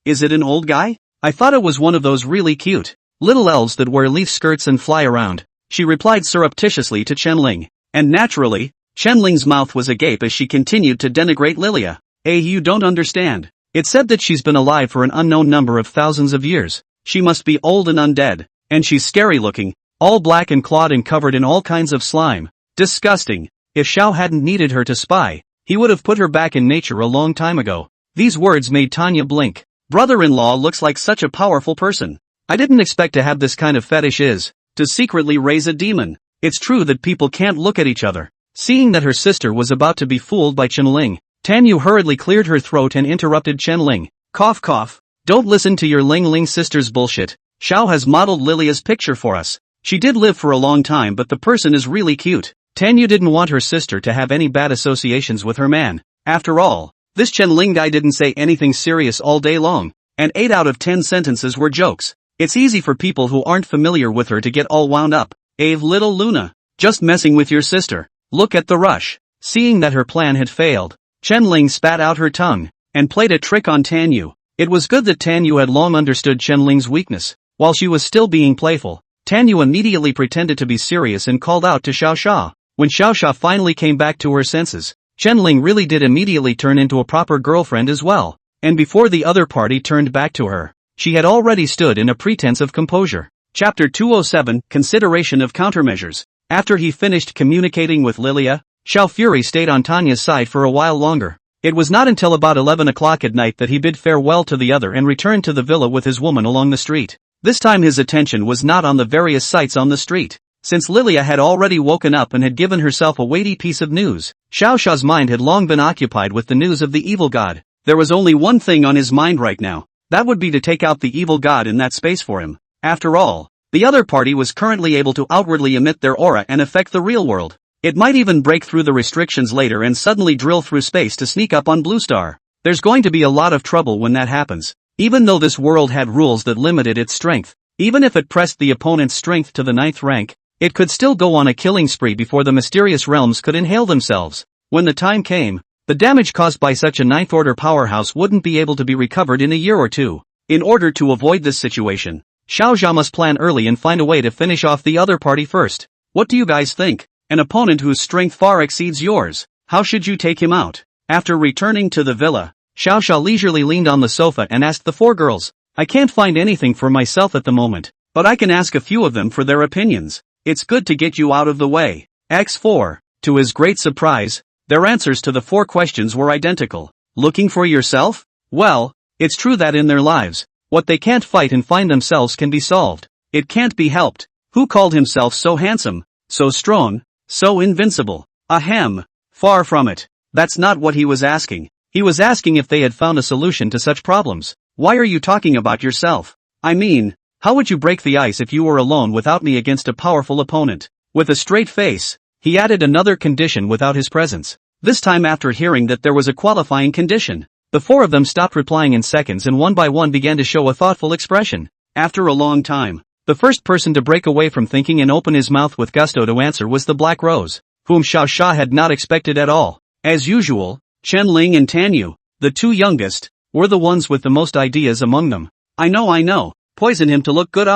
S1: Is it an old guy? I thought it was one of those really cute little elves that wear leaf skirts and fly around, she replied surreptitiously to Chen Ling. And naturally, Chen Ling's mouth was agape as she continued to denigrate Lilia. You don't understand. It's said that she's been alive for an unknown number of thousands of years. She must be old and undead. And she's scary looking, all black and clawed and covered in all kinds of slime. Disgusting. If Xiao hadn't needed her to spy, he would have put her back in nature a long time ago. These words made Tanya blink. Brother-in-law looks like such a powerful person. I didn't expect to have this kind of fetish to secretly raise a demon. It's true that people can't look at each other. Seeing that her sister was about to be fooled by Chen Ling, Tanyu hurriedly cleared her throat and interrupted Chen Ling. Cough cough. Don't listen to your Ling Ling sister's bullshit. Xiao has modeled Lilia's picture for us. She did live for a long time but the person is really cute. Tanyu didn't want her sister to have any bad associations with her man. After all, this Chen Ling guy didn't say anything serious all day long, and 8 out of 10 sentences were jokes. It's easy for people who aren't familiar with her to get all wound up. Little Luna. Just messing with your sister. Look at the rush. Seeing that her plan had failed, Chen Ling spat out her tongue, and played a trick on Tanyu. It was good that Tanyu had long understood Chen Ling's weakness. While she was still being playful, Tanyu immediately pretended to be serious and called out to Xiao Sha. When Xiao Sha finally came back to her senses, Chen Ling really did immediately turn into a proper girlfriend as well. And before the other party turned back to her, she had already stood in a pretense of composure. Chapter 207, Consideration of Countermeasures. After he finished communicating with Lilia, Xiao Fury stayed on Tanya's side for a while longer. It was not until about 11 o'clock at night that he bid farewell to the other and returned to the villa with his woman along the street. This time his attention was not on the various sights on the street. Since Lilia had already woken up and had given herself a weighty piece of news, Xiao Sha's mind had long been occupied with the news of the evil god. There was only one thing on his mind right now. That would be to take out the evil god in that space for him. After all, the other party was currently able to outwardly emit their aura and affect the real world. It might even break through the restrictions later and suddenly drill through space to sneak up on Blue Star. There's going to be a lot of trouble when that happens. Even though this world had rules that limited its strength, even if it pressed the opponent's strength to the 9th rank, it could still go on a killing spree before the mysterious realms could inhale themselves. When the time came, the damage caused by such a 9th order powerhouse wouldn't be able to be recovered in a year or two. In order to avoid this situation, Xiaojia must plan early and find a way to finish off the other party first. What do you guys think? An opponent whose strength far exceeds yours. How should you take him out? After returning to the villa, Xiaojia leisurely leaned on the sofa and asked the 4 girls. I can't find anything for myself at the moment, but I can ask a few of them for their opinions. It's good to get you out of the way. X4. To his great surprise, their answers to the 4 questions were identical. Looking for yourself? Well, it's true that in their lives, what they can't fight and find themselves can be solved. It can't be helped. Who called himself so handsome, so strong, so invincible? Ahem. Far from it. That's not what he was asking. He was asking if they had found a solution to such problems. Why are you talking about yourself? I mean, how would you break the ice if you were alone without me against a powerful opponent? With a straight face, he added another condition without his presence. This time after hearing that there was a qualifying condition, the 4 of them stopped replying in seconds and one by one began to show a thoughtful expression. After a long time, the first person to break away from thinking and open his mouth with gusto to answer was the Black Rose, whom Xiaoxia had not expected at all. As usual, Chen Ling and Tan Yu, the 2 youngest, were the ones with the most ideas among them. I know. Poison him to look good.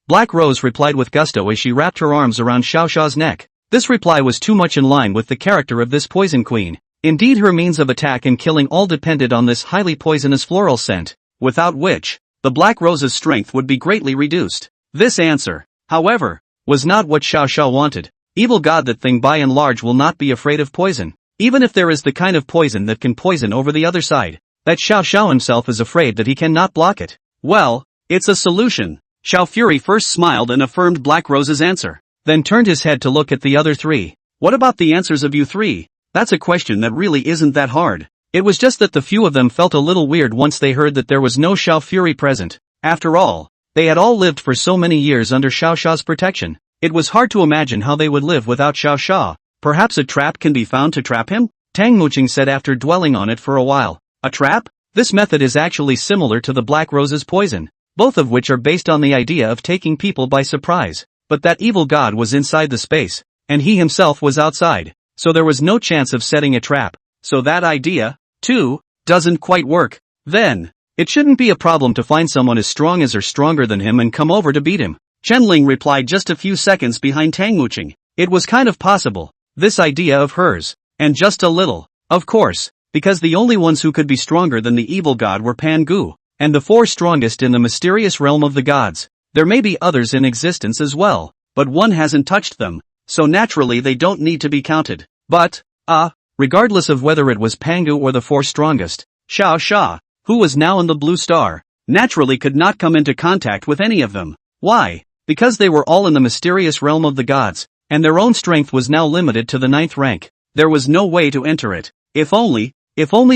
S1: Black Rose replied with gusto as she wrapped her arms around Xiaoxia's neck. This reply was too much in line with the character of this poison queen. Indeed, her means of attack and killing all depended on this highly poisonous floral scent, without which, the Black Rose's strength would be greatly reduced. This answer, however, was not what Xiaoxia wanted. Evil god, that thing by and large will not be afraid of poison. Even if there is the kind of poison that can poison over the other side, that Xiaoxiao himself is afraid that he cannot block it. Well, it's a solution. Xiao Fury first smiled and affirmed Black Rose's answer, then turned his head to look at the other 3. What about the answers of you 3? That's a question that really isn't that hard. It was just that the few of them felt a little weird once they heard that there was no Xiao Fury present. After all, they had all lived for so many years under Xiaoxia's protection. It was hard to imagine how they would live without Xiaoxia. Perhaps a trap can be found to trap him? Tang Muqing said after dwelling on it for a while. A trap? This method is actually similar to the Black Rose's poison, both of which are based on the idea of taking people by surprise. But that evil god was inside the space, and he himself was outside, so there was no chance of setting a trap. So that idea, too, doesn't quite work. Then, it shouldn't be a problem to find someone as strong as or stronger than him and come over to beat him. Chen Ling replied just a few seconds behind Tang Muqing. It was kind of possible, this idea of hers, and just a little, of course, because the only ones who could be stronger than the evil god were Pan Gu, and the 4 strongest in the mysterious realm of the gods. There may be others in existence as well, but one hasn't touched them, so naturally they don't need to be counted. But, regardless of whether it was Pan Gu or the 4 strongest, Xiaoxia, who was now in the Blue Star, naturally could not come into contact with any of them. Why? Because they were all in the mysterious realm of the gods, and their own strength was now limited to the 9th rank. There was no way to enter it. If only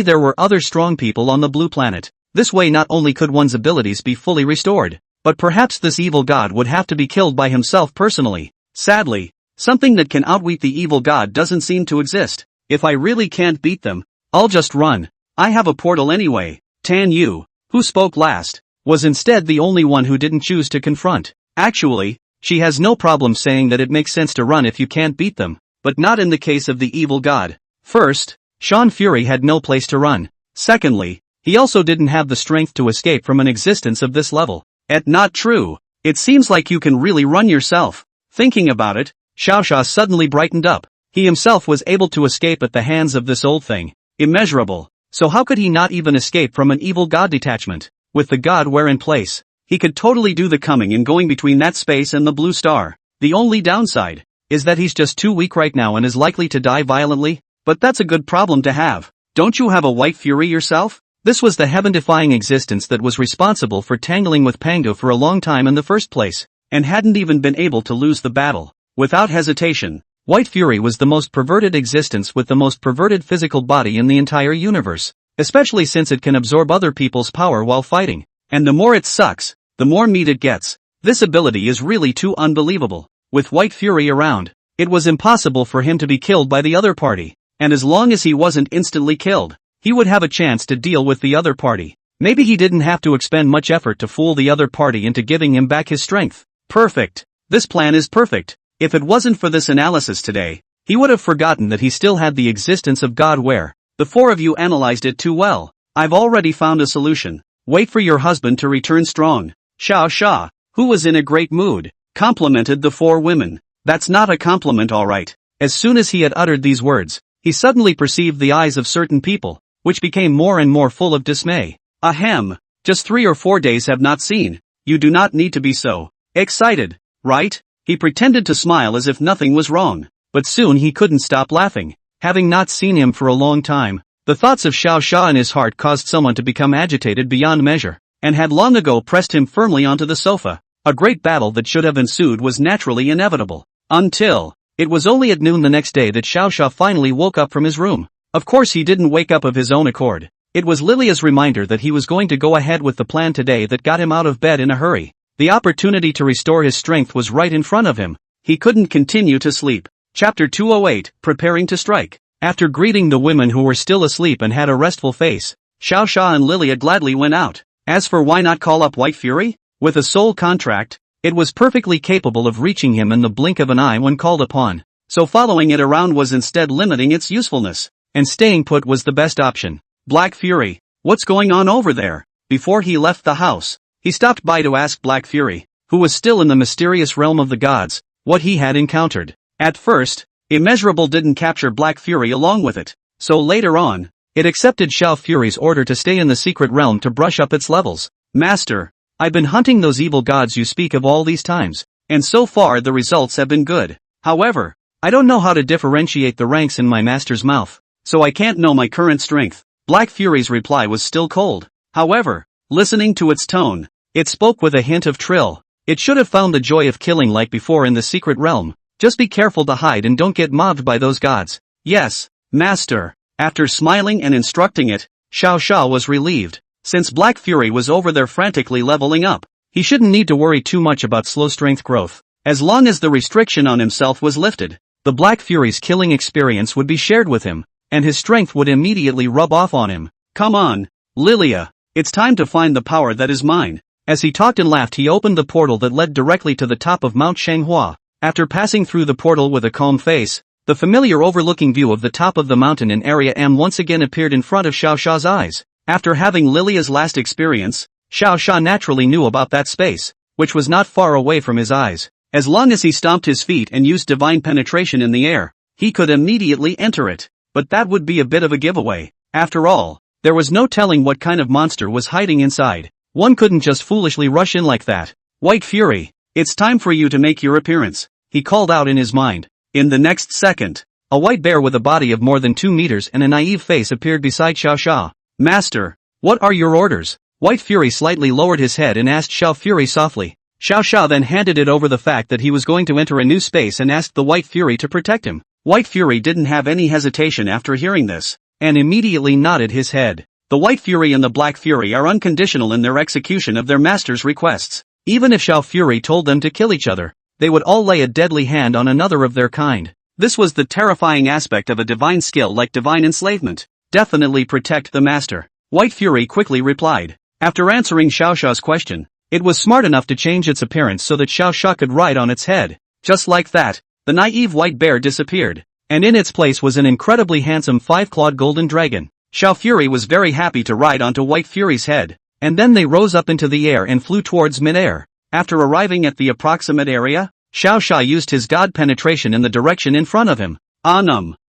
S1: there were other strong people on the blue planet. This way not only could one's abilities be fully restored, but perhaps this evil god would have to be killed by himself personally. Sadly, something that can outwit the evil god doesn't seem to exist. If I really can't beat them, I'll just run. I have a portal anyway. Tan Yu, who spoke last, was instead the only one who didn't choose to confront. Actually, she has no problem saying that it makes sense to run if you can't beat them, but not in the case of the evil god. First, Sean Fury had no place to run. Secondly, he also didn't have the strength to escape from an existence of this level. Not true. It seems like you can really run yourself. Thinking about it, Xiaoxia suddenly brightened up. He himself was able to escape at the hands of this old thing. Immeasurable. So how could he not even escape from an evil god detachment? With the god where in place, he could totally do the coming and going between that space and the Blue Star. The only downside is that he's just too weak right now and is likely to die violently. But that's a good problem to have. Don't you have a white fury yourself? This was the heaven-defying existence that was responsible for tangling with Pangu for a long time in the first place, and hadn't even been able to lose the battle. Without hesitation, White Fury was the most perverted existence with the most perverted physical body in the entire universe. especially since it can absorb other people's power while fighting. And the more it sucks, the more meat it gets. This ability is really too unbelievable. With White Fury around, it was impossible for him to be killed by the other party. And as long as he wasn't instantly killed, he would have a chance to deal with the other party. Maybe he didn't have to expend much effort to fool the other party into giving him back his strength. Perfect. This plan is perfect. If it wasn't for this analysis today, he would have forgotten that he still had the existence of God. Where? The four of you analyzed it too well. I've already found a solution. Wait for your husband to return strong. Xiao Xia, who was in a great mood, complimented the four women. That's not a compliment, alright. As soon as he had uttered these words, he suddenly perceived the eyes of certain people, which became more and more full of dismay. Ahem. Just 3 or 4 days have not seen. You do not need to be so excited, right? He pretended to smile as if nothing was wrong, but soon he couldn't stop laughing. Having not seen him for a long time, the thoughts of Xiao Xia in his heart caused someone to become agitated beyond measure, and had long ago pressed him firmly onto the sofa. A great battle that should have ensued was naturally inevitable. Until, it was only at noon the next day that Xiao Xia finally woke up from his room. Of course he didn't wake up of his own accord. It was Lilia's reminder that he was going to go ahead with the plan today that got him out of bed in a hurry. The opportunity to restore his strength was right in front of him. He couldn't continue to sleep. Chapter 208, Preparing to Strike. After greeting the women who were still asleep and had a restful face, Xiao Xia and Lilia gladly went out. As for why not call up White Fury? With a soul contract, it was perfectly capable of reaching him in the blink of an eye when called upon. So following it around was instead limiting its usefulness, and staying put was the best option. Black Fury, what's going on over there? Before he left the house, he stopped by to ask Black Fury, who was still in the mysterious realm of the gods, what he had encountered. At first, Immeasurable didn't capture Black Fury along with it, so later on, it accepted Xiao Fury's order to stay in the secret realm to brush up its levels. Master, I've been hunting those evil gods you speak of all these times, and so far the results have been good. However, I don't know how to differentiate the ranks in my master's mouth, so I can't know my current strength. Black Fury's reply was still cold. However, listening to its tone, it spoke with a hint of trill. It should have found the joy of killing like before in the secret realm. Just be careful to hide and don't get mobbed by those gods. Yes, master. After smiling and instructing it, Xiao Xia was relieved. Since Black Fury was over there frantically leveling up, he shouldn't need to worry too much about slow strength growth. As long as the restriction on himself was lifted, the Black Fury's killing experience would be shared with him, and his strength would immediately rub off on him. Come on, Lilia, it's time to find the power that is mine. As he talked and laughed, he opened the portal that led directly to the top of Mount Shanghua. After passing through the portal with a calm face, the familiar overlooking view of the top of the mountain in Area M once again appeared in front of Xiao Xia's eyes. After having Lilia's last experience, Xiao Xia naturally knew about that space, which was not far away from his eyes. As long as he stomped his feet and used divine penetration in the air, he could immediately enter it. But that would be a bit of a giveaway. After all, there was no telling what kind of monster was hiding inside. One couldn't just foolishly rush in like that. White Fury, it's time for you to make your appearance, he called out in his mind. In the next second, a white bear with a body of more than 2 meters and a naive face appeared beside Xiao Xia. Master, what are your orders? White Fury slightly lowered his head and asked Xiao Fury softly. Xiao Xia then handed it over the fact that he was going to enter a new space and asked the White Fury to protect him. White Fury didn't have any hesitation after hearing this, and immediately nodded his head. The White Fury and the Black Fury are unconditional in their execution of their master's requests. Even if Xiao Fury told them to kill each other, they would all lay a deadly hand on another of their kind. This was the terrifying aspect of a divine skill like divine enslavement. Definitely protect the master, White Fury quickly replied. After answering Xiao Xia's question, it was smart enough to change its appearance so that Xiao Xia could ride on its head. Just like that, the naive white bear disappeared, and in its place was an incredibly handsome 5-clawed golden dragon. Xiao Fury was very happy to ride onto White Fury's head, and then they rose up into the air and flew towards mid-air. After arriving at the approximate area, Xiao Xia used his god penetration in the direction in front of him.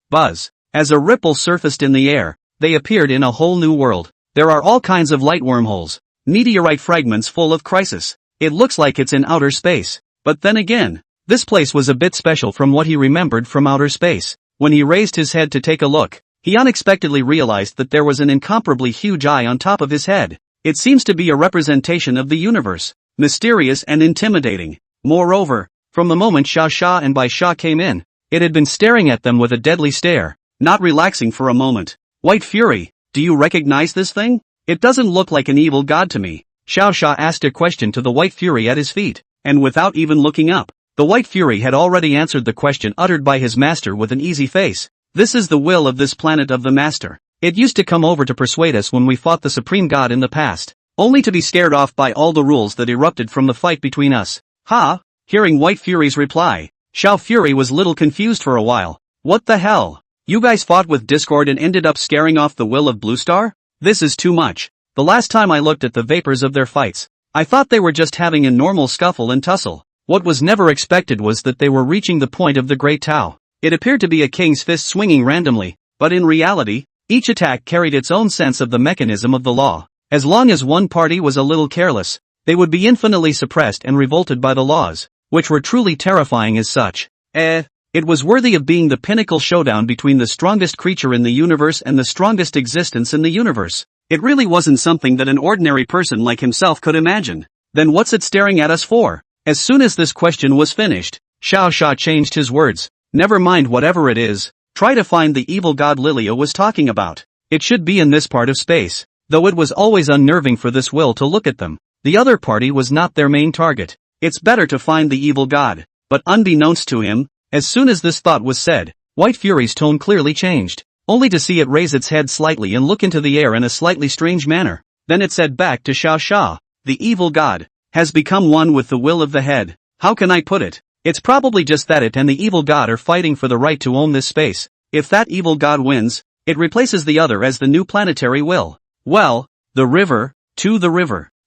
S1: Buzz. As a ripple surfaced in the air, they appeared in a whole new world. There are all kinds of light wormholes, meteorite fragments full of crisis. It looks like it's in outer space. But then again, this place was a bit special from what he remembered from outer space. When he raised his head to take a look, he unexpectedly realized that there was an incomparably huge eye on top of his head. It seems to be a representation of the universe, mysterious and intimidating. Moreover, from the moment Xiao Xia and Bai Xia came in, it had been staring at them with a deadly stare, not relaxing for a moment. White Fury, do you recognize this thing? It doesn't look like an evil god to me. Xiao Sha asked a question to the White Fury at his feet, and without even looking up, the White Fury had already answered the question uttered by his master with an easy face. This is the will of this planet of the master. It used to come over to persuade us when we fought the supreme god in the past, only to be scared off by all the rules that erupted from the fight between us. Ha! Hearing White Fury's reply, Xiao Fury was little confused for a while. What the hell? You guys fought with Discord and ended up scaring off the will of Blue Star? This is too much. The last time I looked at the vapors of their fights, I thought they were just having a normal scuffle and tussle. What was never expected was that they were reaching the point of the Great Tao. It appeared to be a king's fist swinging randomly, but in reality, each attack carried its own sense of the mechanism of the law. As long as one party was a little careless, they would be infinitely suppressed and revolted by the laws, which were truly terrifying as such. It was worthy of being the pinnacle showdown between the strongest creature in the universe and the strongest existence in the universe. It really wasn't something that an ordinary person like himself could imagine. Then what's it staring at us for? As soon as this question was finished, Xiao Sha changed his words. Never mind whatever it is, try to find the evil god Lilia was talking about. It should be in this part of space. Though it was always unnerving for this will to look at them, the other party was not their main target. It's better to find the evil god. But unbeknownst to him, as soon as this thought was said, White Fury's tone clearly changed, only to see it raise its head slightly and look into the air in a slightly strange manner. Then it said back to Xiao Sha, the evil god has become one with the will of the head. How can I put it? It's probably just that it and the evil god are fighting for the right to own this space. If that evil god wins, it replaces the other as the new planetary will. Well, the river.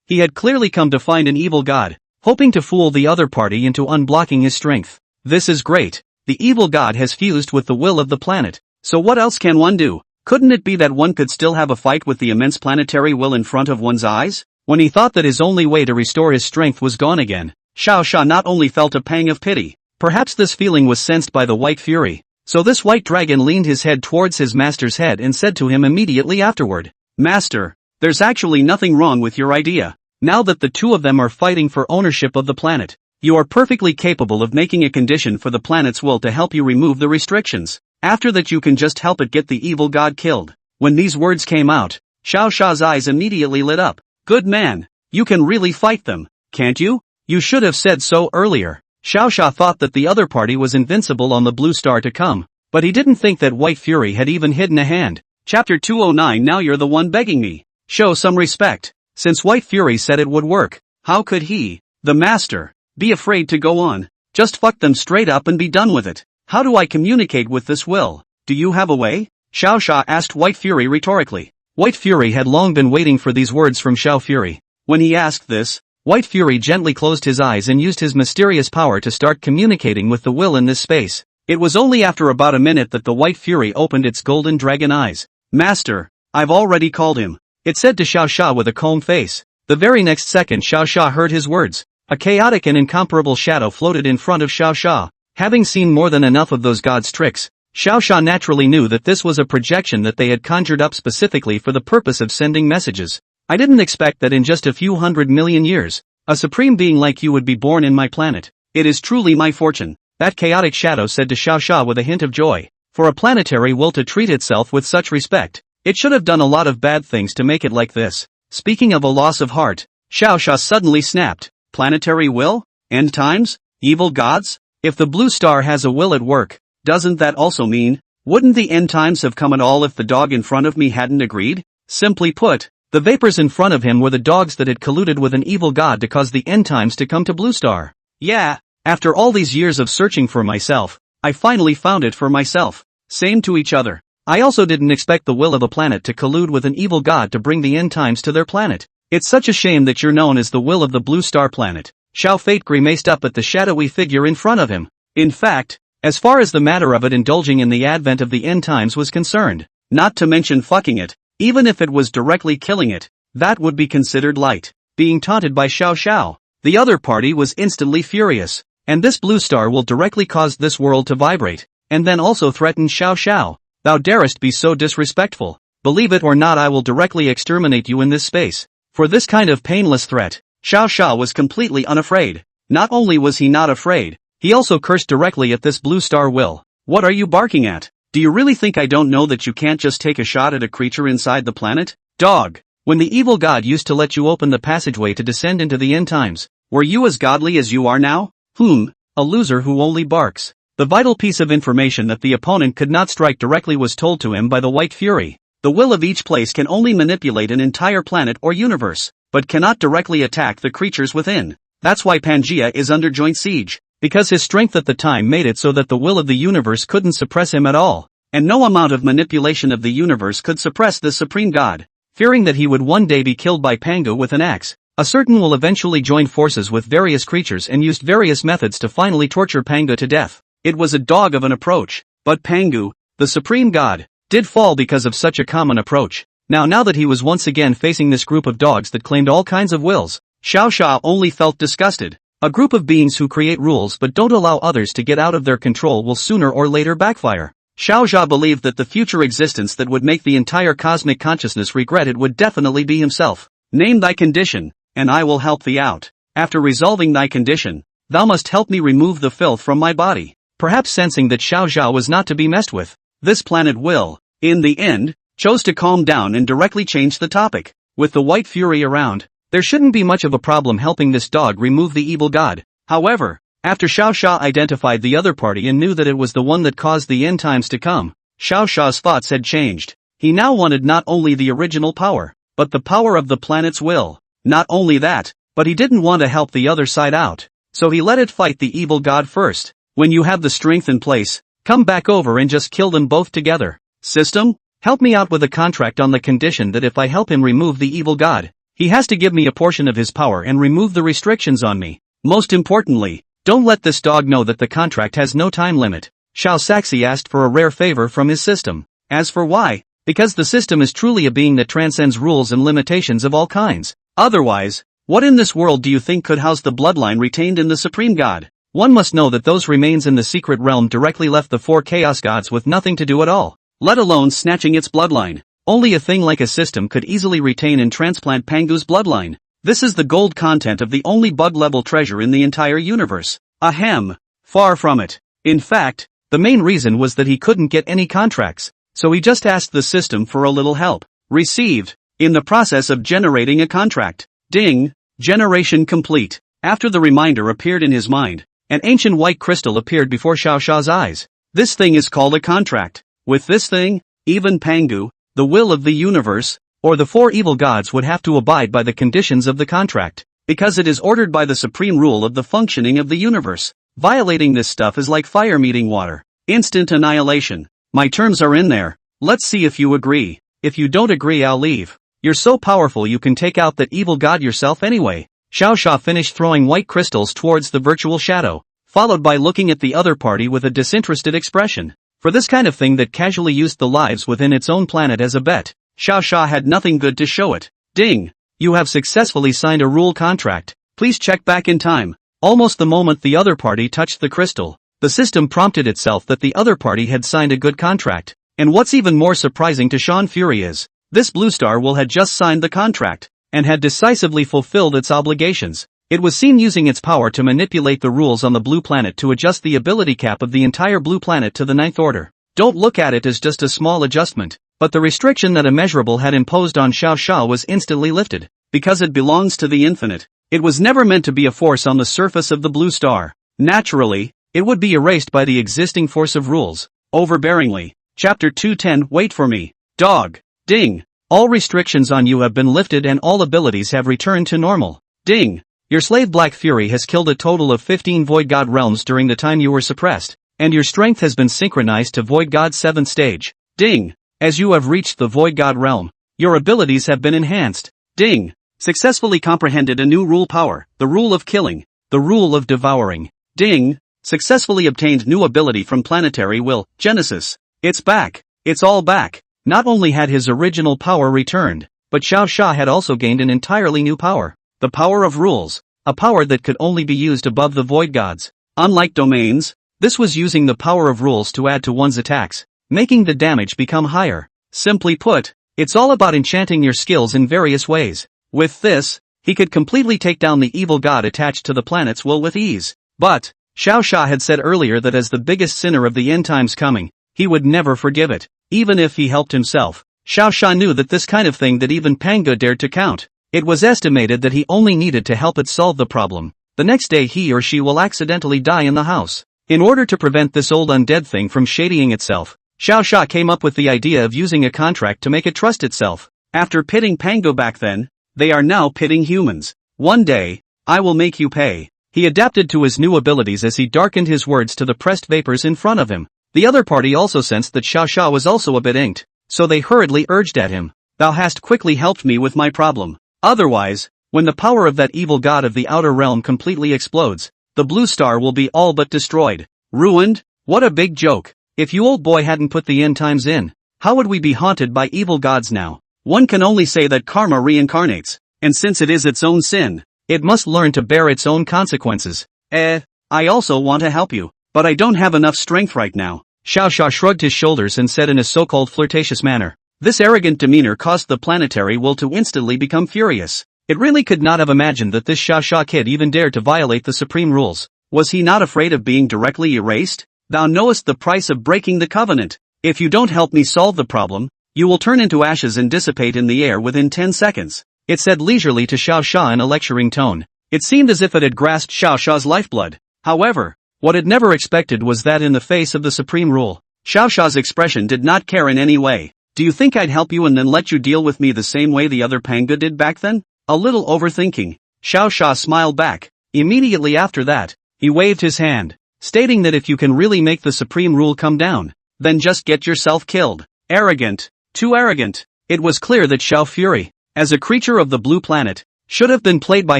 S1: He had clearly come to find an evil god, hoping to fool the other party into unblocking his strength. This is great. The evil god has fused with the will of the planet. So what else can one do? Couldn't it be that one could still have a fight with the immense planetary will in front of one's eyes? When he thought that his only way to restore his strength was gone again, Xiao Sha not only felt a pang of pity, perhaps this feeling was sensed by the White Fury. So this white dragon leaned his head towards his master's head and said to him immediately afterward, Master, there's actually nothing wrong with your idea. Now that the two of them are fighting for ownership of the planet, you are perfectly capable of making a condition for the planet's will to help you remove the restrictions. After that you can just help it get the evil god killed. When these words came out, Xiao Sha's eyes immediately lit up. Good man, you can really fight them, can't you? You should have said so earlier. Xiao Sha thought that the other party was invincible on the Blue Star to come, but he didn't think that White Fury had even hidden a hand. Chapter 209. Now you're the one begging me. Show some respect. Since White Fury said it would work, how could he, the master, be afraid to go on? Just fuck them straight up and be done with it. How do I communicate with this will? Do you have a way? Xiao Sha asked White Fury rhetorically. White Fury had long been waiting for these words from Xiao Fury. When he asked this, White Fury gently closed his eyes and used his mysterious power to start communicating with the will in this space. It was only after about a minute that the White Fury opened its golden dragon eyes. Master, I've already called him, it said to Xiao Sha with a calm face. The very next second Xiao Sha heard his words. A chaotic and incomparable shadow floated in front of Xiao Sha. Having seen more than enough of those gods' tricks, Xiao Sha naturally knew that this was a projection that they had conjured up specifically for the purpose of sending messages. I didn't expect that in just a few 100 million years, a supreme being like you would be born in my planet. It is truly my fortune, that chaotic shadow said to Xiao Sha with a hint of joy. For a planetary will to treat itself with such respect, it should have done a lot of bad things to make it like this. Speaking of a loss of heart, Xiao Sha suddenly snapped. Planetary will? End times? Evil gods? If the Blue Star has a will at work, doesn't that also mean, wouldn't the end times have come at all if the dog in front of me hadn't agreed? Simply put, the vapors in front of him were the dogs that had colluded with an evil god to cause the end times to come to Blue Star. Yeah, after all these years of searching for myself, I finally found it for myself. Same to each other. I also didn't expect the will of a planet to collude with an evil god to bring the end times to their planet. It's such a shame that you're known as the will of the Blue Star planet. Xiao Fate grimaced up at the shadowy figure in front of him. In fact, as far as the matter of it indulging in the advent of the end times was concerned, not to mention fucking it, even if it was directly killing it, that would be considered light. Being taunted by Xiao Xiao, the other party was instantly furious, and this Blue Star will directly cause this world to vibrate, and then also threaten Xiao Xiao. Thou darest be so disrespectful. Believe it or not, I will directly exterminate you in this space. For this kind of painless threat, Xiao Xiao was completely unafraid. Not only was he not afraid, he also cursed directly at this Blue Star will. What are you barking at? Do you really think I don't know that you can't just take a shot at a creature inside the planet? Dog. When the evil god used to let you open the passageway to descend into the end times, were you as godly as you are now? A loser who only barks. The vital piece of information that the opponent could not strike directly was told to him by the White Fury. The will of each place can only manipulate an entire planet or universe, but cannot directly attack the creatures within. That's why Pangaea is under joint siege, because his strength at the time made it so that the will of the universe couldn't suppress him at all, and no amount of manipulation of the universe could suppress the supreme god. Fearing that he would one day be killed by Pangu with an axe, a certain will eventually joined forces with various creatures and used various methods to finally torture Pangu to death. It was a dog of an approach, but Pangu, the supreme god, did fall because of such a common approach. Now that he was once again facing this group of dogs that claimed all kinds of wills, Xiao Xia only felt disgusted. A group of beings who create rules but don't allow others to get out of their control will sooner or later backfire. Xiao Xia believed that the future existence that would make the entire cosmic consciousness regret it would definitely be himself. Name thy condition, and I will help thee out. After resolving thy condition, thou must help me remove the filth from my body. Perhaps sensing that Xiao Xia was not to be messed with, this planet will, in the end, chose to calm down and directly change the topic. With the White Fury around, there shouldn't be much of a problem helping this dog remove the evil god. However, after Xiao Xia identified the other party and knew that it was the one that caused the end times to come, Xiao Xia's thoughts had changed. He now wanted not only the original power, but the power of the planet's will. Not only that, but he didn't want to help the other side out, so he let it fight the evil god first. When you have the strength in place, come back over and just kill them both together. System, help me out with a contract on the condition that if I help him remove the evil god, he has to give me a portion of his power and remove the restrictions on me. Most importantly, don't let this dog know that the contract has no time limit. Xiao Saxi asked for a rare favor from his system. As for why? Because the system is truly a being that transcends rules and limitations of all kinds. Otherwise, what in this world do you think could house the bloodline retained in the supreme god? One must know that those remains in the secret realm directly left the four chaos gods with nothing to do at all, let alone snatching its bloodline. Only a thing like a system could easily retain and transplant Pangu's bloodline. This is the gold content of the only bug-level treasure in the entire universe. Ahem. Far from it. In fact, the main reason was that he couldn't get any contracts, so he just asked the system for a little help. Received. In the process of generating a contract. Ding. Generation complete. After the reminder appeared in his mind, an ancient white crystal appeared before Xiao Xia's eyes. This thing is called a contract. With this thing, even Pangu, the will of the universe, or the four evil gods would have to abide by the conditions of the contract, because it is ordered by the supreme rule of the functioning of the universe. Violating this stuff is like fire meeting water. Instant annihilation. My terms are in there. Let's see if you agree. If you don't agree, I'll leave. You're so powerful you can take out that evil god yourself anyway. Xiao Xia finished throwing white crystals towards the virtual shadow, followed by looking at the other party with a disinterested expression. For this kind of thing that casually used the lives within its own planet as a bet, Xiao Xia had nothing good to show it. Ding! You have successfully signed a rule contract. Please check back in time. Almost the moment the other party touched the crystal, the system prompted itself that the other party had signed a good contract. And what's even more surprising to Sean Fury is, this blue star will had just signed the contract, and had decisively fulfilled its obligations. It was seen using its power to manipulate the rules on the blue planet to adjust the ability cap of the entire blue planet to the ninth order. Don't look at it as just a small adjustment, but the restriction that Immeasurable had imposed on Xiao Xia was instantly lifted. Because it belongs to the infinite, it was never meant to be a force on the surface of the blue star. Naturally, it would be erased by the existing force of rules. Overbearingly. Chapter 210. Wait for me. Dog. Ding. All restrictions on you have been lifted and all abilities have returned to normal. Ding. Your slave Black Fury has killed a total of 15 Void God realms during the time you were suppressed, and your strength has been synchronized to Void God's 7th stage. Ding. As you have reached the Void God realm, your abilities have been enhanced. Ding. Successfully comprehended a new rule power, the rule of killing, the rule of devouring. Ding. Successfully obtained new ability from planetary will, Genesis. It's back. It's all back. Not only had his original power returned, but Xiao Xia had also gained an entirely new power. The power of rules, a power that could only be used above the Void Gods. Unlike domains, this was using the power of rules to add to one's attacks, making the damage become higher. Simply put, it's all about enchanting your skills in various ways. With this, he could completely take down the evil god attached to the planet's will with ease. But, Xiao Xia had said earlier that as the biggest sinner of the end times coming, he would never forgive it, even if he helped himself. Xiao Sha knew that this kind of thing that even Panga dared to count. It was estimated that he only needed to help it solve the problem. The next day he or she will accidentally die in the house. In order to prevent this old undead thing from shadying itself, Xiao Sha came up with the idea of using a contract to make it trust itself. After pitting Pango back then, they are now pitting humans. One day, I will make you pay. He adapted to his new abilities as he darkened his words to the pressed vapors in front of him. The other party also sensed that Xiao Sha was also a bit inked, so they hurriedly urged at him. Thou hast quickly helped me with my problem. Otherwise, when the power of that evil god of the outer realm completely explodes, the blue star will be all but destroyed. Ruined? What a big joke. If you old boy hadn't put the end times in, how would we be haunted by evil gods now? One can only say that karma reincarnates, and since it is its own sin, it must learn to bear its own consequences. I also want to help you, but I don't have enough strength right now. Xiao Sha shrugged his shoulders and said in a so-called flirtatious manner. This arrogant demeanor caused the planetary will to instantly become furious. It really could not have imagined that this Xiao Sha kid even dared to violate the supreme rules. Was he not afraid of being directly erased? Thou knowest the price of breaking the covenant. If you don't help me solve the problem, you will turn into ashes and dissipate in the air within 10 seconds. It said leisurely to Xiao Sha in a lecturing tone. It seemed as if it had grasped Xiao Sha's lifeblood. However, what it never expected was that in the face of the supreme rule, Xiao Sha's expression did not care in any way. Do you think I'd help you and then let you deal with me the same way the other Panga did back then? A little overthinking. Xiao Sha smiled back. Immediately after that, he waved his hand, stating that if you can really make the supreme rule come down, then just get yourself killed. Arrogant. Too arrogant. It was clear that Xiao Fury, as a creature of the blue planet, should have been played by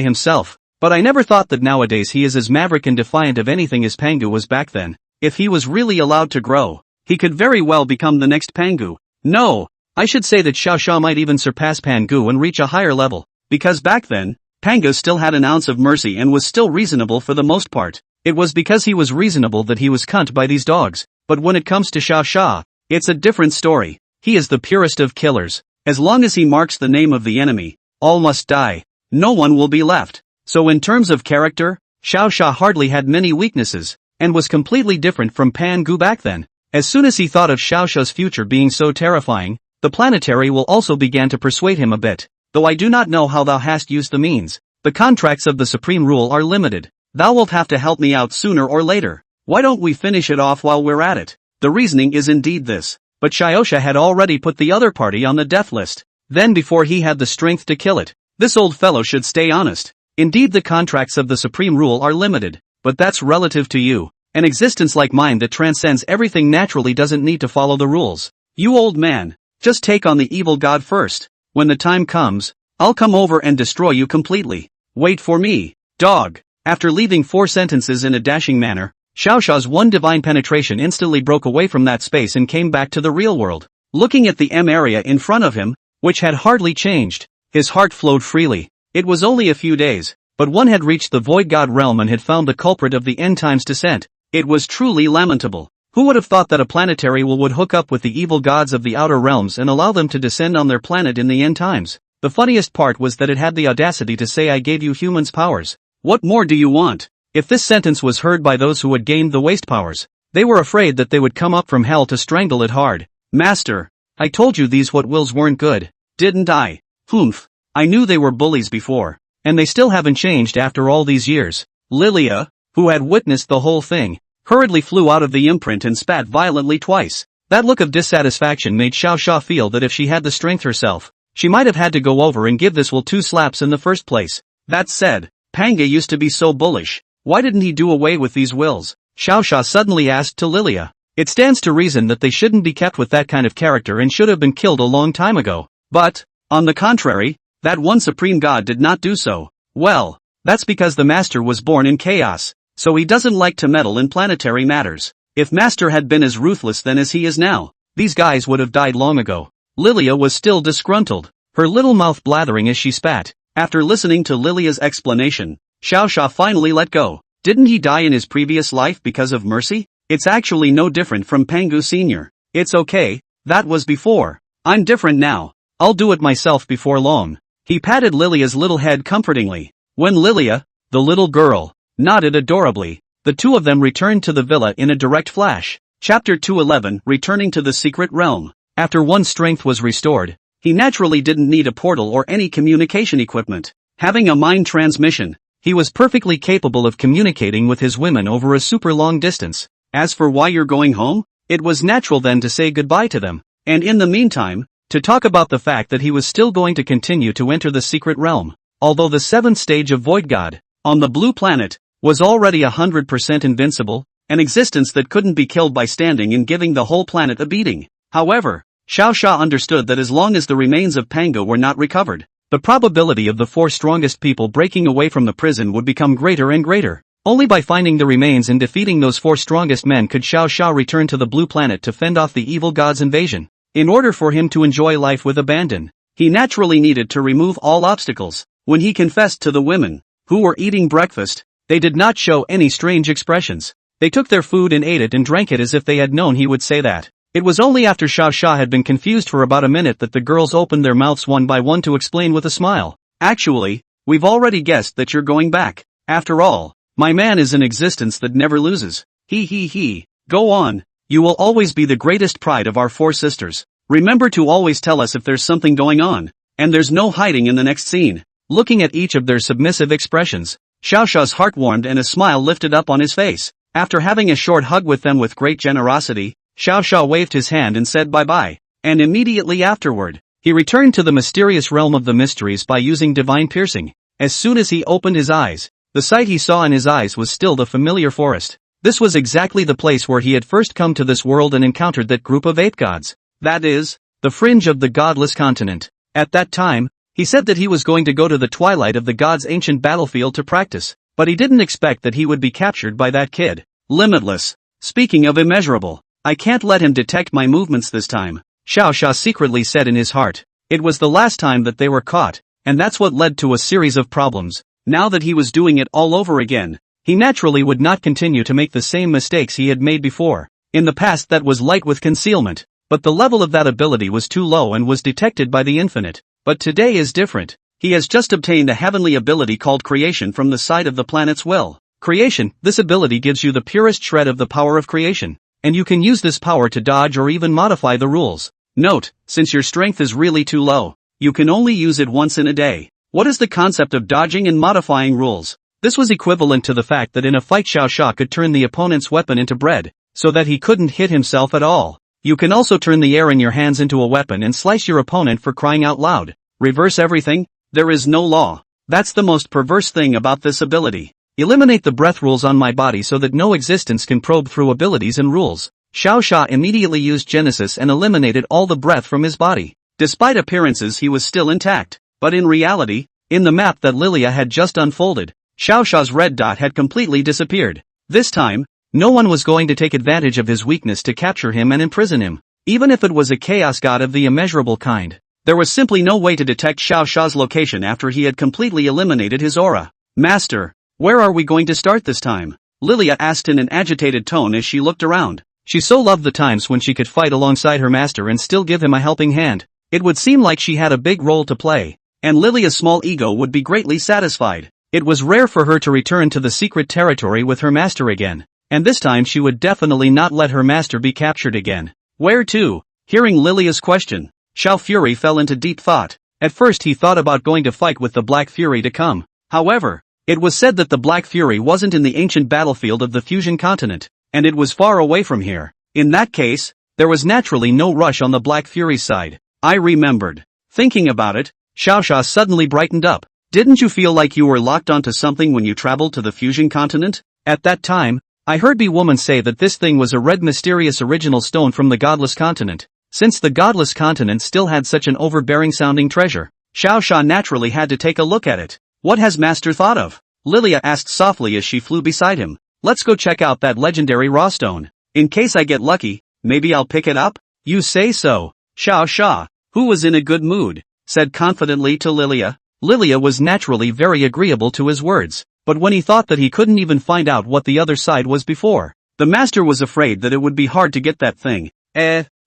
S1: himself, but I never thought that nowadays he is as maverick and defiant of anything as Pangu was back then. If he was really allowed to grow, he could very well become the next Pangu. No, I should say that Xiao Sha might even surpass Pangu and reach a higher level, because back then, Pangu still had an ounce of mercy and was still reasonable for the most part. It was because he was reasonable that he was cunned by these dogs, but when it comes to Xiao Sha, it's a different story. He is the purest of killers. As long as he marks the name of the enemy, all must die. No one will be left. So in terms of character, Xiao Sha hardly had many weaknesses, and was completely different from Pangu back then. As soon as he thought of Xiao Sha's future being so terrifying, the planetary will also began to persuade him a bit. Though I do not know how thou hast used the means. The contracts of the supreme rule are limited. Thou wilt have to help me out sooner or later. Why don't we finish it off while we're at it? The reasoning is indeed this. But Xiao Sha had already put the other party on the death list. Then before he had the strength to kill it, this old fellow should stay honest. Indeed the contracts of the supreme rule are limited, but that's relative to you. An existence like mine that transcends everything naturally doesn't need to follow the rules. You old man, just take on the evil god first. When the time comes, I'll come over and destroy you completely. Wait for me, dog. After leaving 4 sentences in a dashing manner, Xiao Sha's one divine penetration instantly broke away from that space and came back to the real world. Looking at the M area in front of him, which had hardly changed, his heart flowed freely. It was only a few days, but one had reached the void god realm and had found the culprit of the end times descent. It was truly lamentable. Who would have thought that a planetary would hook up with the evil gods of the outer realms and allow them to descend on their planet in the end times? The funniest part was that it had the audacity to say I gave you humans powers. What more do you want? If this sentence was heard by those who had gained the waste powers, they were afraid that they would come up from hell to strangle it hard. Master, I told you these what wills weren't good, didn't I? Humph. I knew they were bullies before, and they still haven't changed after all these years. Lilia, who had witnessed the whole thing, hurriedly flew out of the imprint and spat violently twice. That look of dissatisfaction made Xiao Sha feel that if she had the strength herself, she might have had to go over and give this will 2 slaps in the first place. That said, Panga used to be so bullish. Why didn't he do away with these wills? Xiao Sha suddenly asked to Lilia. It stands to reason that they shouldn't be kept with that kind of character and should have been killed a long time ago. But, on the contrary, that one supreme god did not do so. Well, that's because the master was born in chaos, so he doesn't like to meddle in planetary matters. If master had been as ruthless then as he is now, these guys would have died long ago. Lilia was still disgruntled, her little mouth blathering as she spat. After listening to Lilia's explanation, Xiao Sha finally let go. Didn't he die in his previous life because of mercy? It's actually no different from Pangu Sr. It's okay, that was before. I'm different now. I'll do it myself before long. He patted Lilia's little head comfortingly. When Lilia, the little girl, nodded adorably, the two of them returned to the villa in a direct flash. Chapter 211, Returning to the Secret Realm. After one's strength was restored, he naturally didn't need a portal or any communication equipment. Having a mind transmission, he was perfectly capable of communicating with his women over a super long distance. As for why you're going home, it was natural then to say goodbye to them, and in the meantime, to talk about the fact that he was still going to continue to enter the secret realm. Although the 7th stage of Void God, on the blue planet, was already 100% invincible, an existence that couldn't be killed by standing and giving the whole planet a beating. However, Xiao Xia understood that as long as the remains of Pango were not recovered, the probability of the 4 strongest people breaking away from the prison would become greater and greater. Only by finding the remains and defeating those 4 strongest men could Xiao Xia return to the blue planet to fend off the evil god's invasion. In order for him to enjoy life with abandon, he naturally needed to remove all obstacles. When he confessed to the women, who were eating breakfast, they did not show any strange expressions. They took their food and ate it and drank it as if they had known he would say that. It was only after Xiao Xia had been confused for about a minute that the girls opened their mouths one by one to explain with a smile. Actually, we've already guessed that you're going back. After all, my man is an existence that never loses. He. Go on. You will always be the greatest pride of our 4 sisters. Remember to always tell us if there's something going on. And there's no hiding in the next scene. Looking at each of their submissive expressions, Xiao Xia's heart warmed and a smile lifted up on his face. After having a short hug with them with great generosity, Xiao Xia waved his hand and said bye-bye. And immediately afterward, he returned to the mysterious realm of the mysteries by using divine piercing. As soon as he opened his eyes, the sight he saw in his eyes was still the familiar forest. This was exactly the place where he had first come to this world and encountered that group of 8 gods. That is, the fringe of the godless continent. At that time, he said that he was going to go to the twilight of the gods' ancient battlefield to practice, but he didn't expect that he would be captured by that kid. Limitless. Speaking of immeasurable, I can't let him detect my movements this time, Xiao Xia secretly said in his heart. It was the last time that they were caught, and that's what led to a series of problems. Now that he was doing it all over again, he naturally would not continue to make the same mistakes he had made before. In the past that was light with concealment, but the level of that ability was too low and was detected by the infinite. But today is different. He has just obtained a heavenly ability called creation from the side of the planet's will. Creation, this ability gives you the purest shred of the power of creation, and you can use this power to dodge or even modify the rules. Note, since your strength is really too low, you can only use it once in a day. What is the concept of dodging and modifying rules? This was equivalent to the fact that in a fight Xiao Xia could turn the opponent's weapon into bread, so that he couldn't hit himself at all. You can also turn the air in your hands into a weapon and slice your opponent for crying out loud. Reverse everything? There is no law. That's the most perverse thing about this ability. Eliminate the breath rules on my body so that no existence can probe through abilities and rules. Xiao Xia immediately used Genesis and eliminated all the breath from his body. Despite appearances he was still intact, but in reality, in the map that Lilia had just unfolded, Xiao Xia's red dot had completely disappeared. This time, no one was going to take advantage of his weakness to capture him and imprison him. Even if it was a chaos god of the immeasurable kind, there was simply no way to detect Xiao Xia's location after he had completely eliminated his aura. Master, where are we going to start this time? Lilia asked in an agitated tone as she looked around. She so loved the times when she could fight alongside her master and still give him a helping hand. It would seem like she had a big role to play, and Lilia's small ego would be greatly satisfied. It was rare for her to return to the secret territory with her master again, and this time she would definitely not let her master be captured again. Where to? Hearing Lilia's question, Xiao Fury fell into deep thought. At first he thought about going to fight with the Black Fury to come. However, it was said that the Black Fury wasn't in the ancient battlefield of the Fusion Continent, and it was far away from here. In that case, there was naturally no rush on the Black Fury's side. I remembered. Thinking about it, Xiao Xia suddenly brightened up. Didn't you feel like you were locked onto something when you traveled to the Fusion Continent? At that time, I heard the woman say that this thing was a red mysterious original stone from the Godless Continent. Since the Godless Continent still had such an overbearing sounding treasure, Xiao Xia naturally had to take a look at it. What has Master thought of? Lilia asked softly as she flew beside him. Let's go check out that legendary raw stone. In case I get lucky, maybe I'll pick it up? You say so. Xiao Xia, who was in a good mood, said confidently to Lilia. Lilia was naturally very agreeable to his words, but when he thought that he couldn't even find out what the other side was before, the master was afraid that it would be hard to get that thing.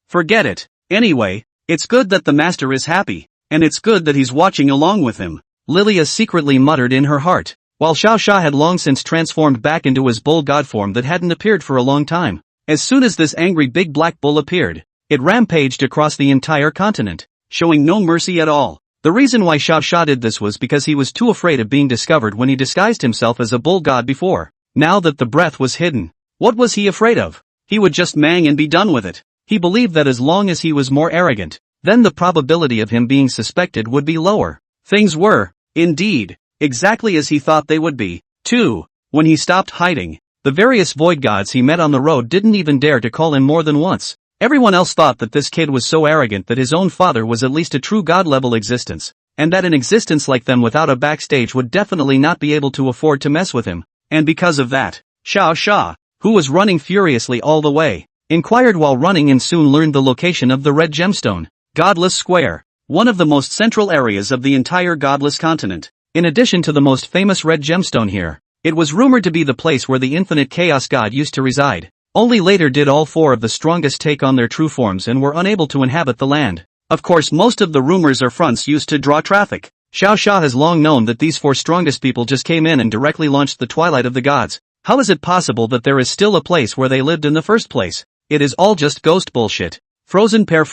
S1: Forget it. Anyway, it's good that the master is happy, and it's good that he's watching along with him. Lilia secretly muttered in her heart, while Xiao Xia had long since transformed back into his bull god form that hadn't appeared for a long time. As soon as this angry big black bull appeared, it rampaged across the entire continent, showing no mercy at all. The reason why Xiao Sha did this was because he was too afraid of being discovered when he disguised himself as a bull god before. Now that the breath was hidden, what was he afraid of? He would just mang and be done with it. He believed that as long as he was more arrogant, then the probability of him being suspected would be lower. Things were, indeed, exactly as he thought they would be. 2. When he stopped hiding, the various void gods he met on the road didn't even dare to call him more than once. Everyone else thought that this kid was so arrogant that his own father was at least a true god-level existence, and that an existence like them without a backstage would definitely not be able to afford to mess with him. And because of that, Xiao Sha, who was running furiously all the way, inquired while running and soon learned the location of the Red Gemstone, Godless Square, one of the most central areas of the entire godless continent. In addition to the most famous Red Gemstone here, it was rumored to be the place where the infinite chaos god used to reside. Only later did all 4 of the strongest take on their true forms and were unable to inhabit the land. Of course, most of the rumors are fronts used to draw traffic. Xiao Sha has long known that these 4 strongest people just came in and directly launched the Twilight of the Gods. How is it possible that there is still a place where they lived in the first place? It is all just ghost bullshit. Frozen pear,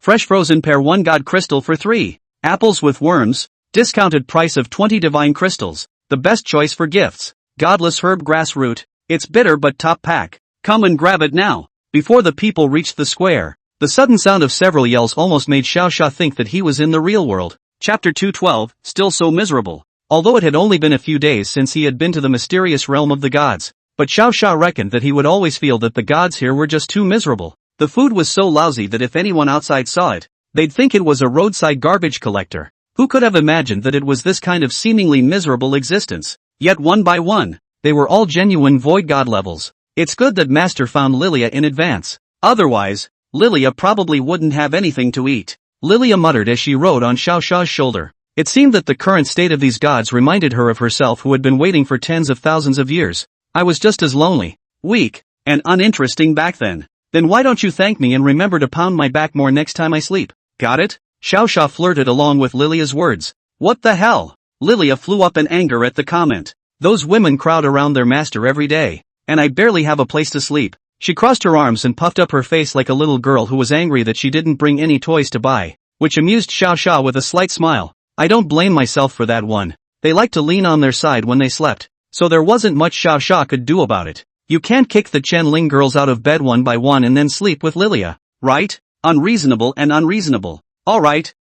S1: fresh frozen pear, 1 god crystal for 3. Apples with worms, discounted price of 20 divine crystals, the best choice for gifts. Godless herb grass root, it's bitter but top pack. Come and grab it now. Before the people reached the square, the sudden sound of several yells almost made Xiao Sha think that he was in the real world. Chapter 212, still so miserable. Although it had only been a few days since he had been to the mysterious realm of the gods, but Xiao Sha reckoned that he would always feel that the gods here were just too miserable. The food was so lousy that if anyone outside saw it, they'd think it was a roadside garbage collector. Who could have imagined that it was this kind of seemingly miserable existence? Yet one by one, they were all genuine void god levels. It's good that Master found Lilia in advance. Otherwise, Lilia probably wouldn't have anything to eat. Lilia muttered as she rode on Xiao Sha's shoulder. It seemed that the current state of these gods reminded her of herself, who had been waiting for tens of thousands of years. I was just as lonely, weak, and uninteresting back then. Then why don't you thank me and remember to pound my back more next time I sleep? Got it? Xiao Sha flirted along with Lilia's words. What the hell? Lilia flew up in anger at the comment. Those women crowd around their master every day, and I barely have a place to sleep. She crossed her arms and puffed up her face like a little girl who was angry that she didn't bring any toys to buy, which amused Xiao Sha with a slight smile. I don't blame myself for that one. They liked to lean on their side when they slept, so there wasn't much Xiao Sha could do about it. You can't kick the Chen Ling girls out of bed one by one and then sleep with Lilia, right? Unreasonable and unreasonable. Alright,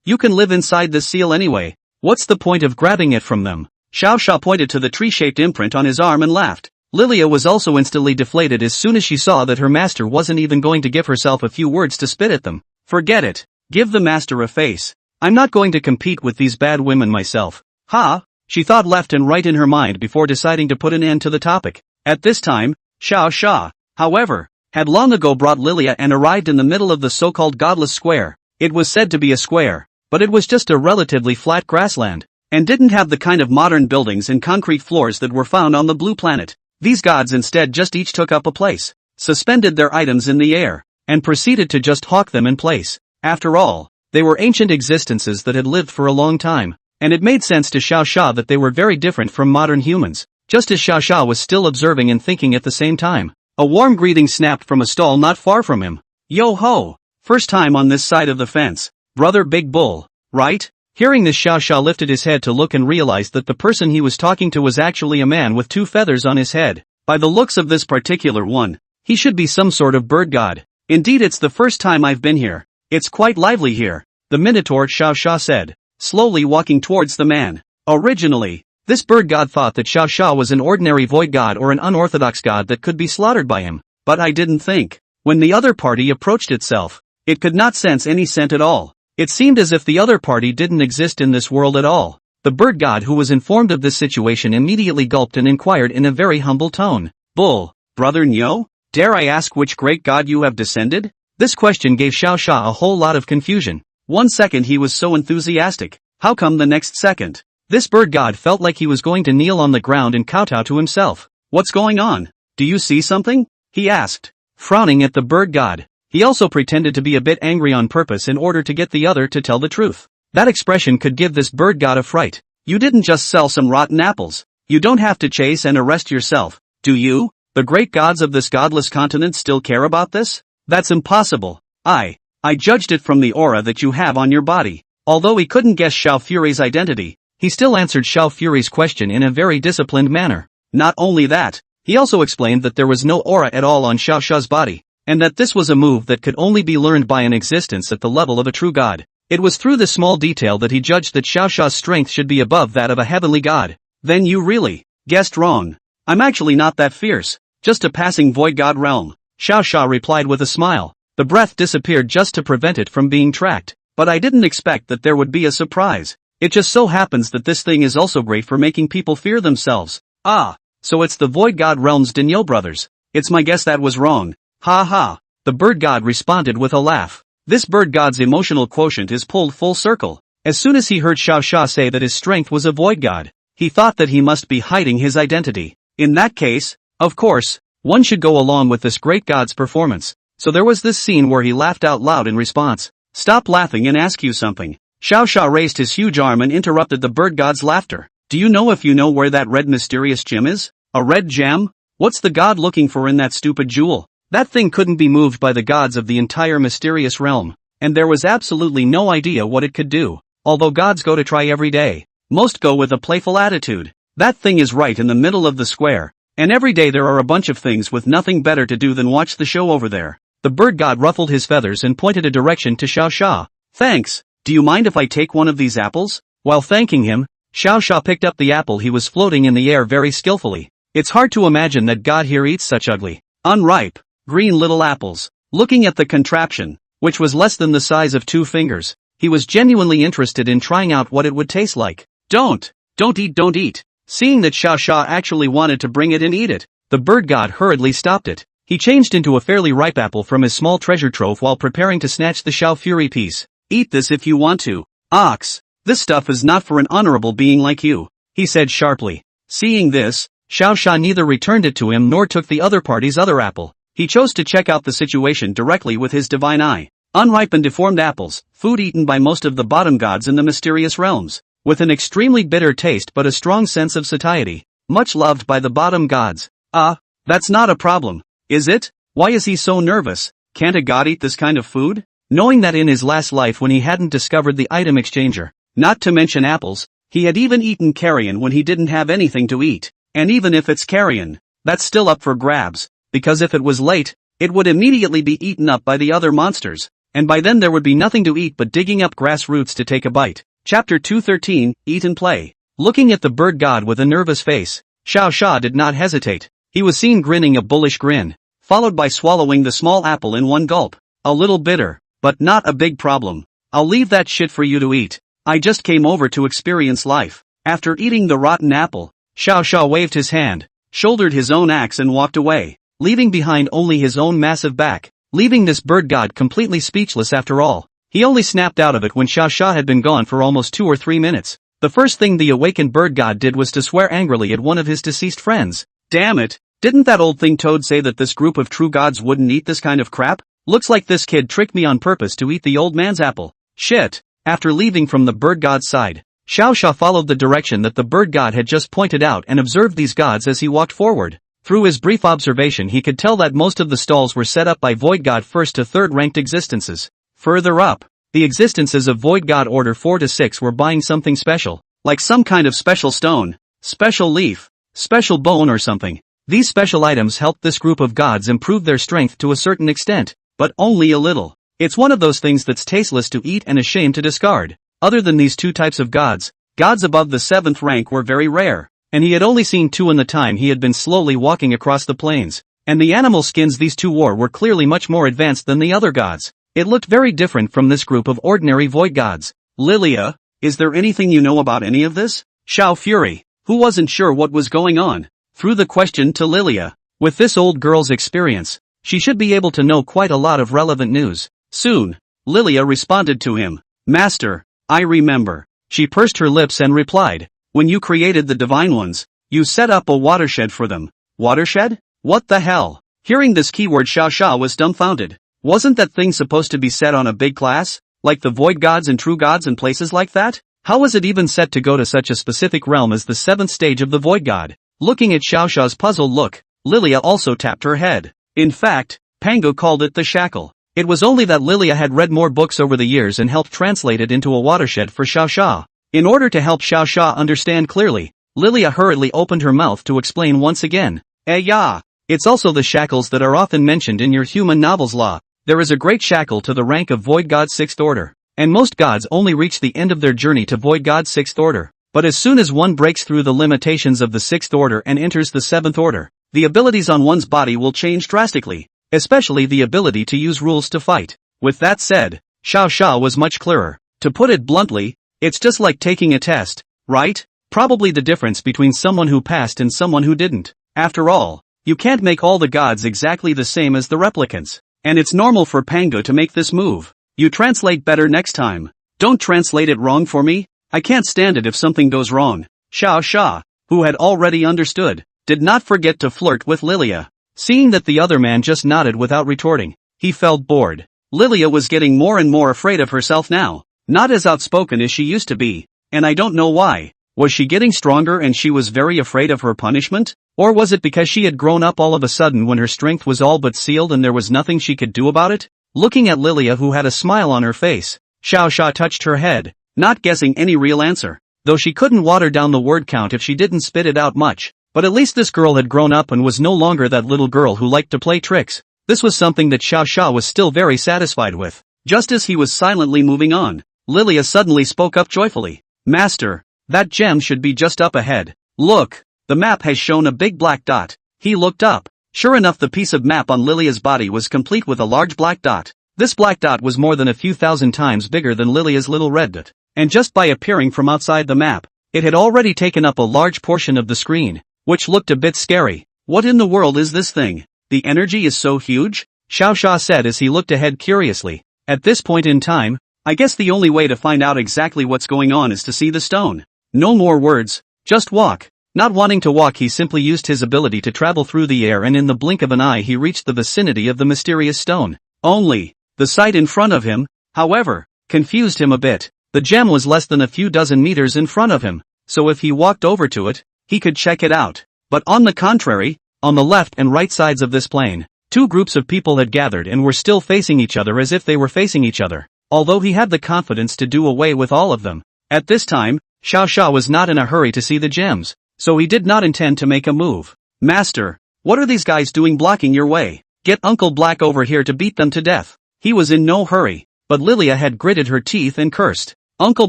S1: you can live inside this seal anyway. What's the point of grabbing it from them? Xiao Sha pointed to the tree-shaped imprint on his arm and laughed. Lilia was also instantly deflated as soon as she saw that her master wasn't even going to give herself a few words to spit at them. Forget it. Give the master a face. I'm not going to compete with these bad women myself. Ha! She thought left and right in her mind before deciding to put an end to the topic. At this time, Xiao Sha, however, had long ago brought Lilia and arrived in the middle of the so-called Godless Square. It was said to be a square, but it was just a relatively flat grassland, and didn't have the kind of modern buildings and concrete floors that were found on the blue planet. These gods instead just each took up a place, suspended their items in the air, and proceeded to just hawk them in place. After all, they were ancient existences that had lived for a long time, and it made sense to Xiao Sha that they were very different from modern humans. Just as Xiao Sha was still observing and thinking at the same time, a warm greeting snapped from a stall not far from him. Yo ho! First time on this side of the fence, brother Big Bull, right? Hearing this, Xiao Sha lifted his head to look and realized that the person he was talking to was actually a man with 2 feathers on his head. By the looks of this particular one, he should be some sort of bird god. Indeed, it's the first time I've been here. It's quite lively here, the Minotaur, Xiao Sha said, slowly walking towards the man. Originally, this bird god thought that Xiao Sha was an ordinary void god or an unorthodox god that could be slaughtered by him, but I didn't think. When the other party approached itself, it could not sense any scent at all. It seemed as if the other party didn't exist in this world at all. The bird god, who was informed of this situation, immediately gulped and inquired in a very humble tone. Bull, brother Nyo? Dare I ask which great god you have descended? This question gave Xiao Sha a whole lot of confusion. One second he was so enthusiastic. How come the next second? This bird god felt like he was going to kneel on the ground and kowtow to himself. What's going on? Do you see something? He asked, frowning at the bird god. He also pretended to be a bit angry on purpose in order to get the other to tell the truth. That expression could give this bird god a fright. You didn't just sell some rotten apples. You don't have to chase and arrest yourself, do you? The great gods of this godless continent still care about this? That's impossible. I judged it from the aura that you have on your body. Although he couldn't guess Xiao Fury's identity, he still answered Xiao Fury's question in a very disciplined manner. Not only that, he also explained that there was no aura at all on Xiao Sha's body, and that this was a move that could only be learned by an existence at the level of a true god. It was through this small detail that he judged that Xiao Sha's strength should be above that of a heavenly god. Then you really guessed wrong. I'm actually not that fierce, just a passing void god realm, Xiao Sha replied with a smile. The breath disappeared just to prevent it from being tracked, but I didn't expect that there would be a surprise. It just so happens that this thing is also great for making people fear themselves. Ah, so it's the void god realm's Daniel brothers. It's my guess that was wrong. Ha ha. The bird god responded with a laugh. This bird god's emotional quotient is pulled full circle. As soon as he heard Xiao Sha say that his strength was a void god, he thought that he must be hiding his identity. In that case, of course, one should go along with this great god's performance. So there was this scene where he laughed out loud in response. Stop laughing and ask you something. Xiao Sha raised his huge arm and interrupted the bird god's laughter. Do you know if you know where that red mysterious gem is? A red gem? What's the god looking for in that stupid jewel? That thing couldn't be moved by the gods of the entire mysterious realm, and there was absolutely no idea what it could do. Although gods go to try every day, most go with a playful attitude. That thing is right in the middle of the square, and every day there are a bunch of things with nothing better to do than watch the show over there. The bird god ruffled his feathers and pointed a direction to Xiao Sha. Thanks. Do you mind if I take one of these apples? While thanking him, Xiao Sha picked up the apple he was floating in the air very skillfully. It's hard to imagine that God here eats such ugly, unripe, green little apples. Looking at the contraption, which was less than the size of 2 fingers, he was genuinely interested in trying out what it would taste like. Don't eat. Seeing that Xiao Sha actually wanted to bring it and eat it, the bird god hurriedly stopped it. He changed into a fairly ripe apple from his small treasure trove while preparing to snatch the Xiao Fury piece. Eat this if you want to. Ox, this stuff is not for an honorable being like you, he said sharply. Seeing this, Xiao Sha neither returned it to him nor took the other party's other apple. He chose to check out the situation directly with his divine eye. Unripe and deformed apples, food eaten by most of the bottom gods in the mysterious realms, with an extremely bitter taste but a strong sense of satiety, much loved by the bottom gods. That's not a problem. Is it? Why is he so nervous? Can't a god eat this kind of food? Knowing that in his last life when he hadn't discovered the item exchanger, not to mention apples, he had even eaten carrion when he didn't have anything to eat. And even if it's carrion, that's still up for grabs, because if it was late, it would immediately be eaten up by the other monsters, and by then there would be nothing to eat but digging up grass roots to take a bite. Chapter 213, Eat and Play. Looking at the bird god with a nervous face, Xiao Sha did not hesitate. He was seen grinning a bullish grin, followed by swallowing the small apple in one gulp. A little bitter, but not a big problem. I'll leave that shit for you to eat. I just came over to experience life. After eating the rotten apple, Xiao Sha waved his hand, shouldered his own axe and walked away, leaving behind only his own massive back, leaving this bird god completely speechless after all. He only snapped out of it when Xiao Sha had been gone for almost 2 or 3 minutes. The first thing the awakened bird god did was to swear angrily at one of his deceased friends. Damn it, didn't that old thing Toad say that this group of true gods wouldn't eat this kind of crap? Looks like this kid tricked me on purpose to eat the old man's apple. Shit. After leaving from the bird god's side, Xiao Sha followed the direction that the bird god had just pointed out and observed these gods as he walked forward. Through his brief observation he could tell that most of the stalls were set up by void god 1st to 3rd ranked existences. Further up, the existences of void god order 4 to 6 were buying something special, like some kind of special stone, special leaf, special bone or something. These special items helped this group of gods improve their strength to a certain extent, but only a little. It's one of those things that's tasteless to eat and a shame to discard. Other than these 2 types of gods, gods above the 7th rank were very rare, and he had only seen 2 in the time he had been slowly walking across the plains, and the animal skins these 2 wore were clearly much more advanced than the other gods. It looked very different from this group of ordinary void gods. Lilia, is there anything you know about any of this? Xiao Fury, who wasn't sure what was going on, threw the question to Lilia. With this old girl's experience, she should be able to know quite a lot of relevant news. Soon, Lilia responded to him. Master, I remember. She pursed her lips and replied, when you created the divine ones, you set up a watershed for them. Watershed? What the hell? Hearing this keyword Xiao Sha was dumbfounded. Wasn't that thing supposed to be set on a big class, like the void gods and true gods and places like that? How was it even set to go to such a specific realm as the 7th stage of the void god? Looking at Xiao Sha's puzzled look, Lilia also tapped her head. In fact, Pango called it the shackle. It was only that Lilia had read more books over the years and helped translate it into a watershed for Xiao. In order to help Xiao understand clearly, Lilia hurriedly opened her mouth to explain once again. Yeah. It's also the shackles that are often mentioned in your human novels law. There is a great shackle to the rank of Void God 6th Order, and most gods only reach the end of their journey to Void God 6th Order. But as soon as one breaks through the limitations of the 6th Order and enters the 7th Order, the abilities on one's body will change drastically, especially the ability to use rules to fight. With that said, Xiao was much clearer. To put it bluntly, it's just like taking a test, right? Probably the difference between someone who passed and someone who didn't. After all, you can't make all the gods exactly the same as the replicants. And it's normal for Pango to make this move. You translate better next time. Don't translate it wrong for me. I can't stand it if something goes wrong. Xiao, who had already understood, did not forget to flirt with Lilia. Seeing that the other man just nodded without retorting, he felt bored. Lilia was getting more and more afraid of herself now. Not as outspoken as she used to be, and I don't know why. Was she getting stronger and she was very afraid of her punishment? Or was it because she had grown up all of a sudden when her strength was all but sealed and there was nothing she could do about it? Looking at Lilia, who had a smile on her face, Xiao touched her head, not guessing any real answer. Though she couldn't water down the word count if she didn't spit it out much. But at least this girl had grown up and was no longer that little girl who liked to play tricks. This was something that Xiao was still very satisfied with. Just as he was silently moving on, Lilia suddenly spoke up joyfully. Master, that gem should be just up ahead. Look, the map has shown a big black dot. He looked up. Sure enough, the piece of map on Lilia's body was complete with a large black dot. This black dot was more than a few thousand times bigger than Lilia's little red dot. And just by appearing from outside the map, it had already taken up a large portion of the screen, which looked a bit scary. What in the world is this thing? The energy is so huge? Xiao said as he looked ahead curiously. At this point in time, I guess the only way to find out exactly what's going on is to see the stone. No more words, just walk. Not wanting to walk, he simply used his ability to travel through the air, and in the blink of an eye he reached the vicinity of the mysterious stone. Only, the sight in front of him, however, confused him a bit. The gem was less than a few dozen meters in front of him, so if he walked over to it, he could check it out. But on the contrary, on the left and right sides of this plain, two groups of people had gathered and were still facing each other as if they were facing each other, although he had the confidence to do away with all of them. At this time, Xiao was not in a hurry to see the gems, so he did not intend to make a move. Master, what are these guys doing blocking your way? Get Uncle Black over here to beat them to death. He was in no hurry, but Lilia had gritted her teeth and cursed. Uncle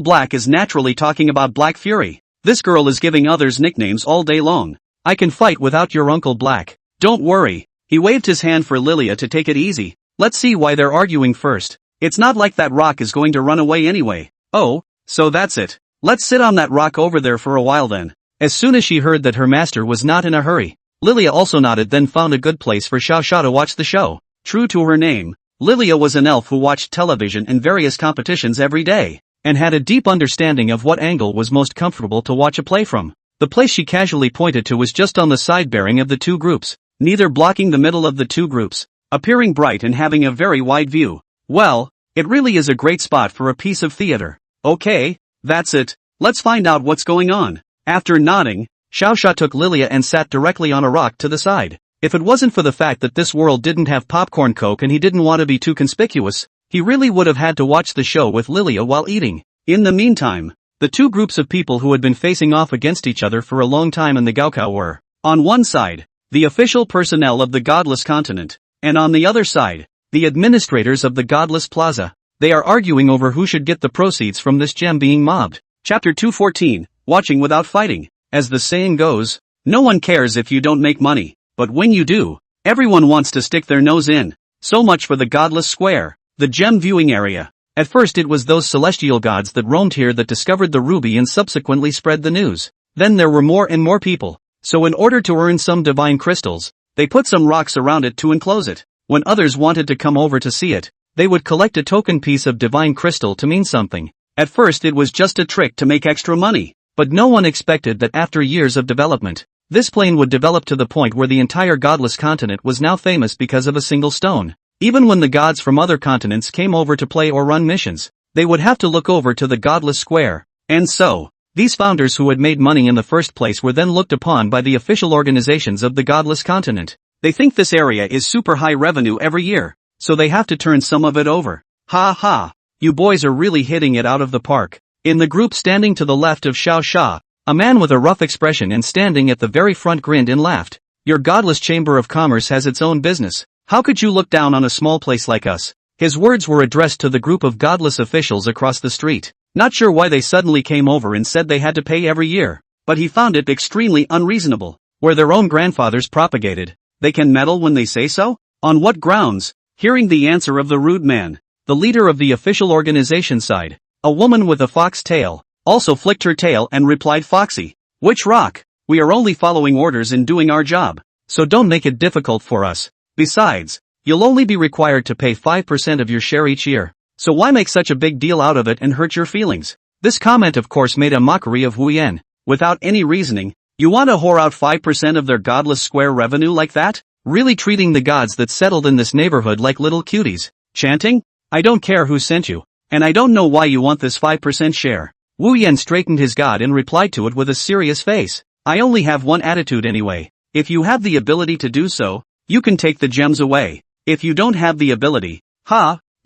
S1: Black is naturally talking about Black Fury. This girl is giving others nicknames all day long. I can fight without your Uncle Black. Don't worry. He waved his hand for Lilia to take it easy. Let's see why they're arguing first. It's not like that rock is going to run away anyway. Oh, so that's it. Let's sit on that rock over there for a while then. As soon as she heard that her master was not in a hurry, Lilia also nodded, then found a good place for Xiao to watch the show. True to her name, Lilia was an elf who watched television and various competitions every day, and had a deep understanding of what angle was most comfortable to watch a play from. The place she casually pointed to was just on the side bearing of the two groups, neither blocking the middle of the two groups, appearing bright and having a very wide view. Well, it really is a great spot for a piece of theater. Okay, that's it. Let's find out what's going on. After nodding, Xiao took Lilia and sat directly on a rock to the side. If it wasn't for the fact that this world didn't have popcorn coke and he didn't want to be too conspicuous, he really would have had to watch the show with Lilia while eating. In the meantime, the two groups of people who had been facing off against each other for a long time in the Gaokao were, on one side, the official personnel of the Godless Continent, and on the other side, the administrators of the Godless Plaza. They are arguing over who should get the proceeds from this gem being mobbed. Chapter 214, Watching Without Fighting. As the saying goes, no one cares if you don't make money, but when you do, everyone wants to stick their nose in. So much for the Godless Square, the gem viewing area. At first it was those celestial gods that roamed here that discovered the ruby and subsequently spread the news. Then there were more and more people, so in order to earn some divine crystals, they put some rocks around it to enclose it. When others wanted to come over to see it, they would collect a token piece of divine crystal to mean something. At first it was just a trick to make extra money, but no one expected that after years of development, this plane would develop to the point where the entire godless continent was now famous because of a single stone. Even when the gods from other continents came over to play or run missions, they would have to look over to the Godless Square. And so, These founders who had made money in the first place were then looked upon by the official organizations of the godless continent. They think this area is super high revenue every year, so they have to turn some of it over. Ha ha, you boys are really hitting it out of the park. In the group standing to the left of Xiao Xia, a man with a rough expression and standing at the very front grinned and laughed. Your godless chamber of commerce has its own business. How could you look down on a small place like us? His words were addressed to the group of godless officials across the street. Not sure why they suddenly came over and said they had to pay every year, but he found it extremely unreasonable. Where their own grandfathers propagated, they can meddle when they say so? On what grounds? Hearing the answer of the rude man, the leader of the official organization side, a woman with a fox tail, also flicked her tail and replied, Foxy, Witch Rock, we are only following orders and doing our job, so don't make it difficult for us. Besides, you'll only be required to pay 5% of your share each year, so why make such a big deal out of it and hurt your feelings? This comment of course made a mockery of Wu Yan. Without any reasoning, you want to whore out 5% of their godless square revenue like that? Really treating the gods that settled in this neighborhood like little cuties? Chanting? I don't care who sent you, and I don't know why you want this 5% share. Wu Yan straightened his god and replied to it with a serious face. I only have one attitude anyway. If you have the ability to do so, you can take the gems away. If you don't have the ability,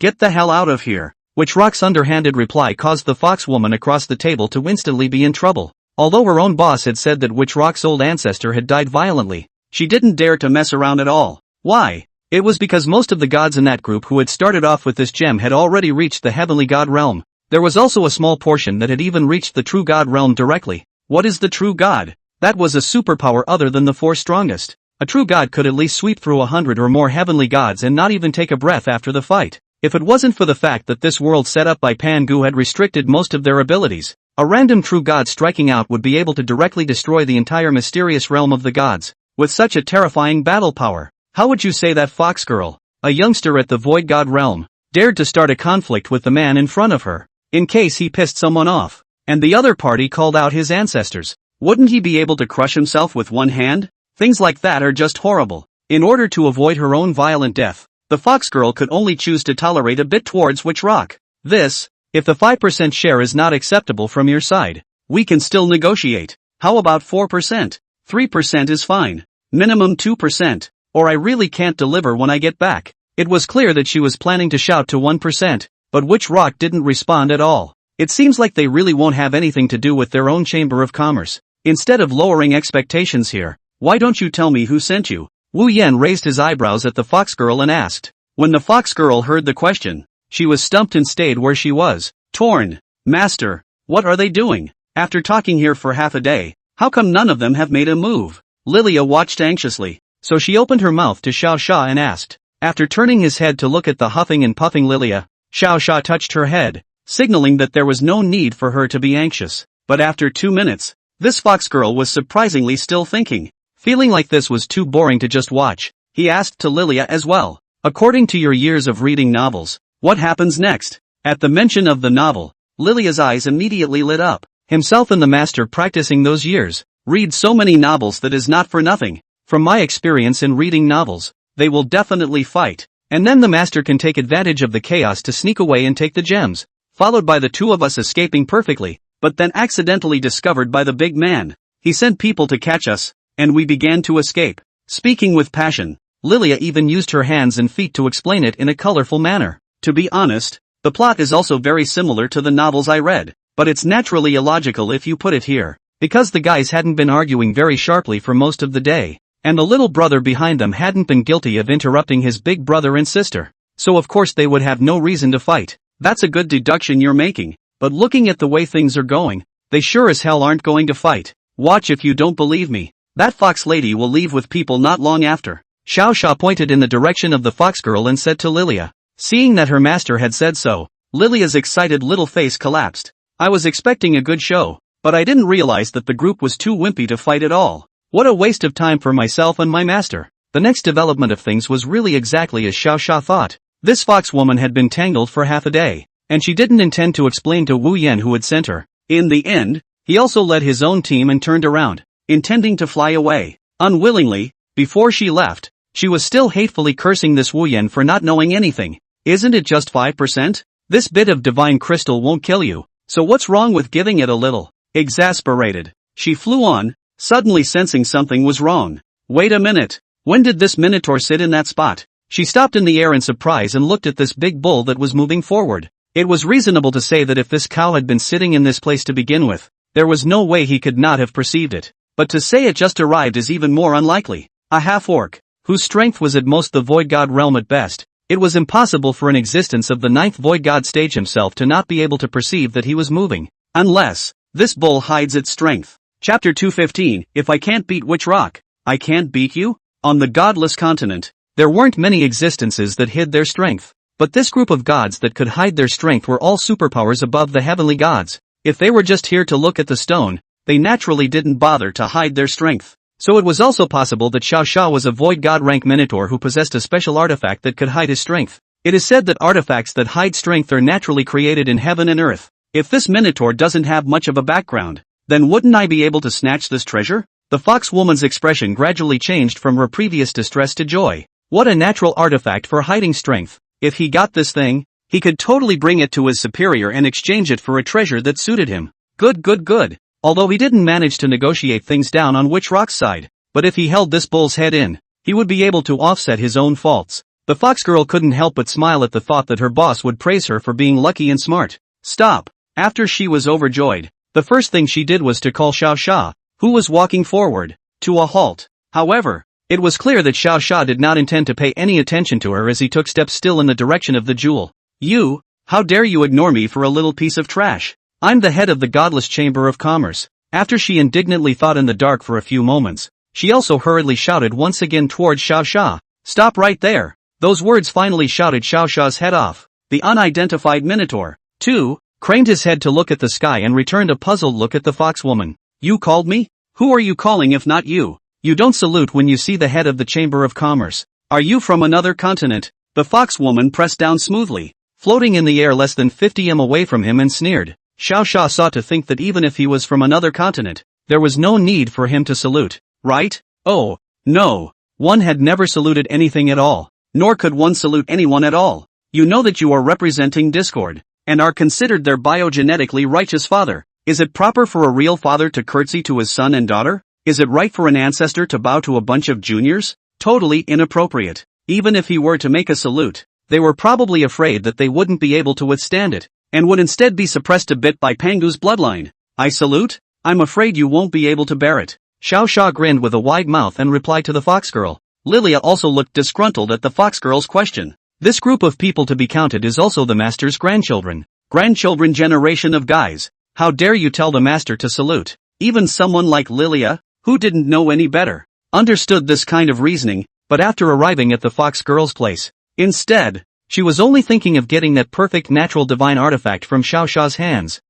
S1: get the hell out of here. Witch Rock's underhanded reply caused the fox woman across the table to instantly be in trouble. Although her own boss had said that Witch Rock's old ancestor had died violently, she didn't dare to mess around at all. Why? It was because most of the gods in that group who had started off with this gem had already reached the heavenly god realm. There was also a small portion that had even reached the true god realm directly. What is the true god? That was a superpower other than the four strongest. A true god could at least sweep through 100 or more heavenly gods and not even take a breath after the fight. If it wasn't for the fact that this world set up by Pangu had restricted most of their abilities, a random true god striking out would be able to directly destroy the entire mysterious realm of the gods. With such a terrifying battle power, how would you say that fox girl, a youngster at the void god realm, dared to start a conflict with the man in front of her, in case he pissed someone off, and the other party called out his ancestors? Wouldn't he be able to crush himself with one hand? Things like that are just horrible. In order to avoid her own violent death, the fox girl could only choose to tolerate a bit towards Witch Rock. If the 5% share is not acceptable from your side, we can still negotiate. How about 4%? 3% is fine. Minimum 2%, or I really can't deliver when I get back. It was clear that she was planning to shout to 1%, but Witch Rock didn't respond at all. It seems like they really won't have anything to do with their own chamber of commerce. Instead of lowering expectations here, why don't you tell me who sent you? Wu Yan raised his eyebrows at the fox girl and asked. When the fox girl heard the question, she was stumped and stayed where she was. Torn. Master, what are they doing? After talking here for half a day, how come none of them have made a move? Lilia watched anxiously, so she opened her mouth to Xiao Xia and asked. After turning his head to look at the huffing and puffing Lilia, Xiao Xia touched her head, signaling that there was no need for her to be anxious. But after 2 minutes, this fox girl was surprisingly still thinking. Feeling like this was too boring to just watch, he asked to Lilia as well. According to your years of reading novels, what happens next? At the mention of the novel, Lilia's eyes immediately lit up. Himself and the master practicing those years, read so many novels that is not for nothing. From my experience in reading novels, they will definitely fight, and then the master can take advantage of the chaos to sneak away and take the gems, followed by the two of us escaping perfectly, but then accidentally discovered by the big man. He sent people to catch us, and we began to escape. Speaking with passion, Lilia even used her hands and feet to explain it in a colorful manner. To be honest, the plot is also very similar to the novels I read, but it's naturally illogical if you put it here, because the guys hadn't been arguing very sharply for most of the day, and the little brother behind them hadn't been guilty of interrupting his big brother and sister, so of course they would have no reason to fight. That's a good deduction you're making, but looking at the way things are going, they sure as hell aren't going to fight. Watch if you don't believe me. That fox lady will leave with people not long after. Xiao Xia pointed in the direction of the fox girl and said to Lilia. Seeing that her master had said so, Lilia's excited little face collapsed. I was expecting a good show, but I didn't realize that the group was too wimpy to fight at all. What a waste of time for myself and my master. The next development of things was really exactly as Xiao Xia thought. This fox woman had been tangled for half a day, and she didn't intend to explain to Wu Yan who had sent her. In the end, he also led his own team and turned around, intending to fly away. Unwillingly, before she left, she was still hatefully cursing this Wu Yan for not knowing anything. Isn't it just 5%? This bit of divine crystal won't kill you, so what's wrong with giving it a little? Exasperated, she flew on, suddenly sensing something was wrong. Wait a minute. When did this minotaur sit in that spot? She stopped in the air in surprise and looked at this big bull that was moving forward. It was reasonable to say that if this cow had been sitting in this place to begin with, there was no way he could not have perceived it. But to say it just arrived is even more unlikely. A half-orc, whose strength was at most the void god realm at best. It was impossible for an existence of the ninth void god stage himself to not be able to perceive that he was moving. Unless, this bull hides its strength. Chapter 215, If I Can't Beat Which Rock, I Can't Beat You? On the godless continent, there weren't many existences that hid their strength. But this group of gods that could hide their strength were all superpowers above the heavenly gods. If they were just here to look at the stone, they naturally didn't bother to hide their strength. So it was also possible that Xiao Xia was a void god rank minotaur who possessed a special artifact that could hide his strength. It is said that artifacts that hide strength are naturally created in heaven and earth. If this minotaur doesn't have much of a background, then wouldn't I be able to snatch this treasure? The fox woman's expression gradually changed from her previous distress to joy. What a natural artifact for hiding strength. If he got this thing, he could totally bring it to his superior and exchange it for a treasure that suited him. Good. Although he didn't manage to negotiate things down on which rock's side, but if he held this bull's head in, he would be able to offset his own faults. The fox girl couldn't help but smile at the thought that her boss would praise her for being lucky and smart. Stop. After she was overjoyed, the first thing she did was to call Xiao Xia, who was walking forward, to a halt. However, it was clear that Xiao Xia did not intend to pay any attention to her as he took steps still in the direction of the jewel. You, how dare you ignore me for a little piece of trash? I'm the head of the godless chamber of commerce. After she indignantly thought in the dark for a few moments, she also hurriedly shouted once again towards Xiao Xia. Stop right there. Those words finally shouted Xiao Xia's head off. The unidentified minotaur, too, craned his head to look at the sky and returned a puzzled look at the fox woman. You called me? Who are you calling if not you? You don't salute when you see the head of the chamber of commerce. Are you from another continent? The fox woman pressed down smoothly, floating in the air less than 50 m away from him and sneered. Xiao Xia sought to think that even if he was from another continent, there was no need for him to salute, right? Oh, no. One had never saluted anything at all, nor could one salute anyone at all. You know that you are representing discord, and are considered their biogenetically righteous father. Is it proper for a real father to curtsy to his son and daughter? Is it right for an ancestor to bow to a bunch of juniors? Totally inappropriate. Even if he were to make a salute, they were probably afraid that they wouldn't be able to withstand it, and would instead be suppressed a bit by Pangu's bloodline. I salute? I'm afraid you won't be able to bear it. Xiao Xia grinned with a wide mouth and replied to the fox girl. Lilia also looked disgruntled at the fox girl's question. This group of people to be counted is also the master's grandchildren. Grandchildren generation of guys. How dare you tell the master to salute? Even someone like Lilia, who didn't know any better, understood this kind of reasoning, but after arriving at the fox girl's place, instead, she was only thinking of getting that perfect natural divine artifact from Xiao Xia's hands.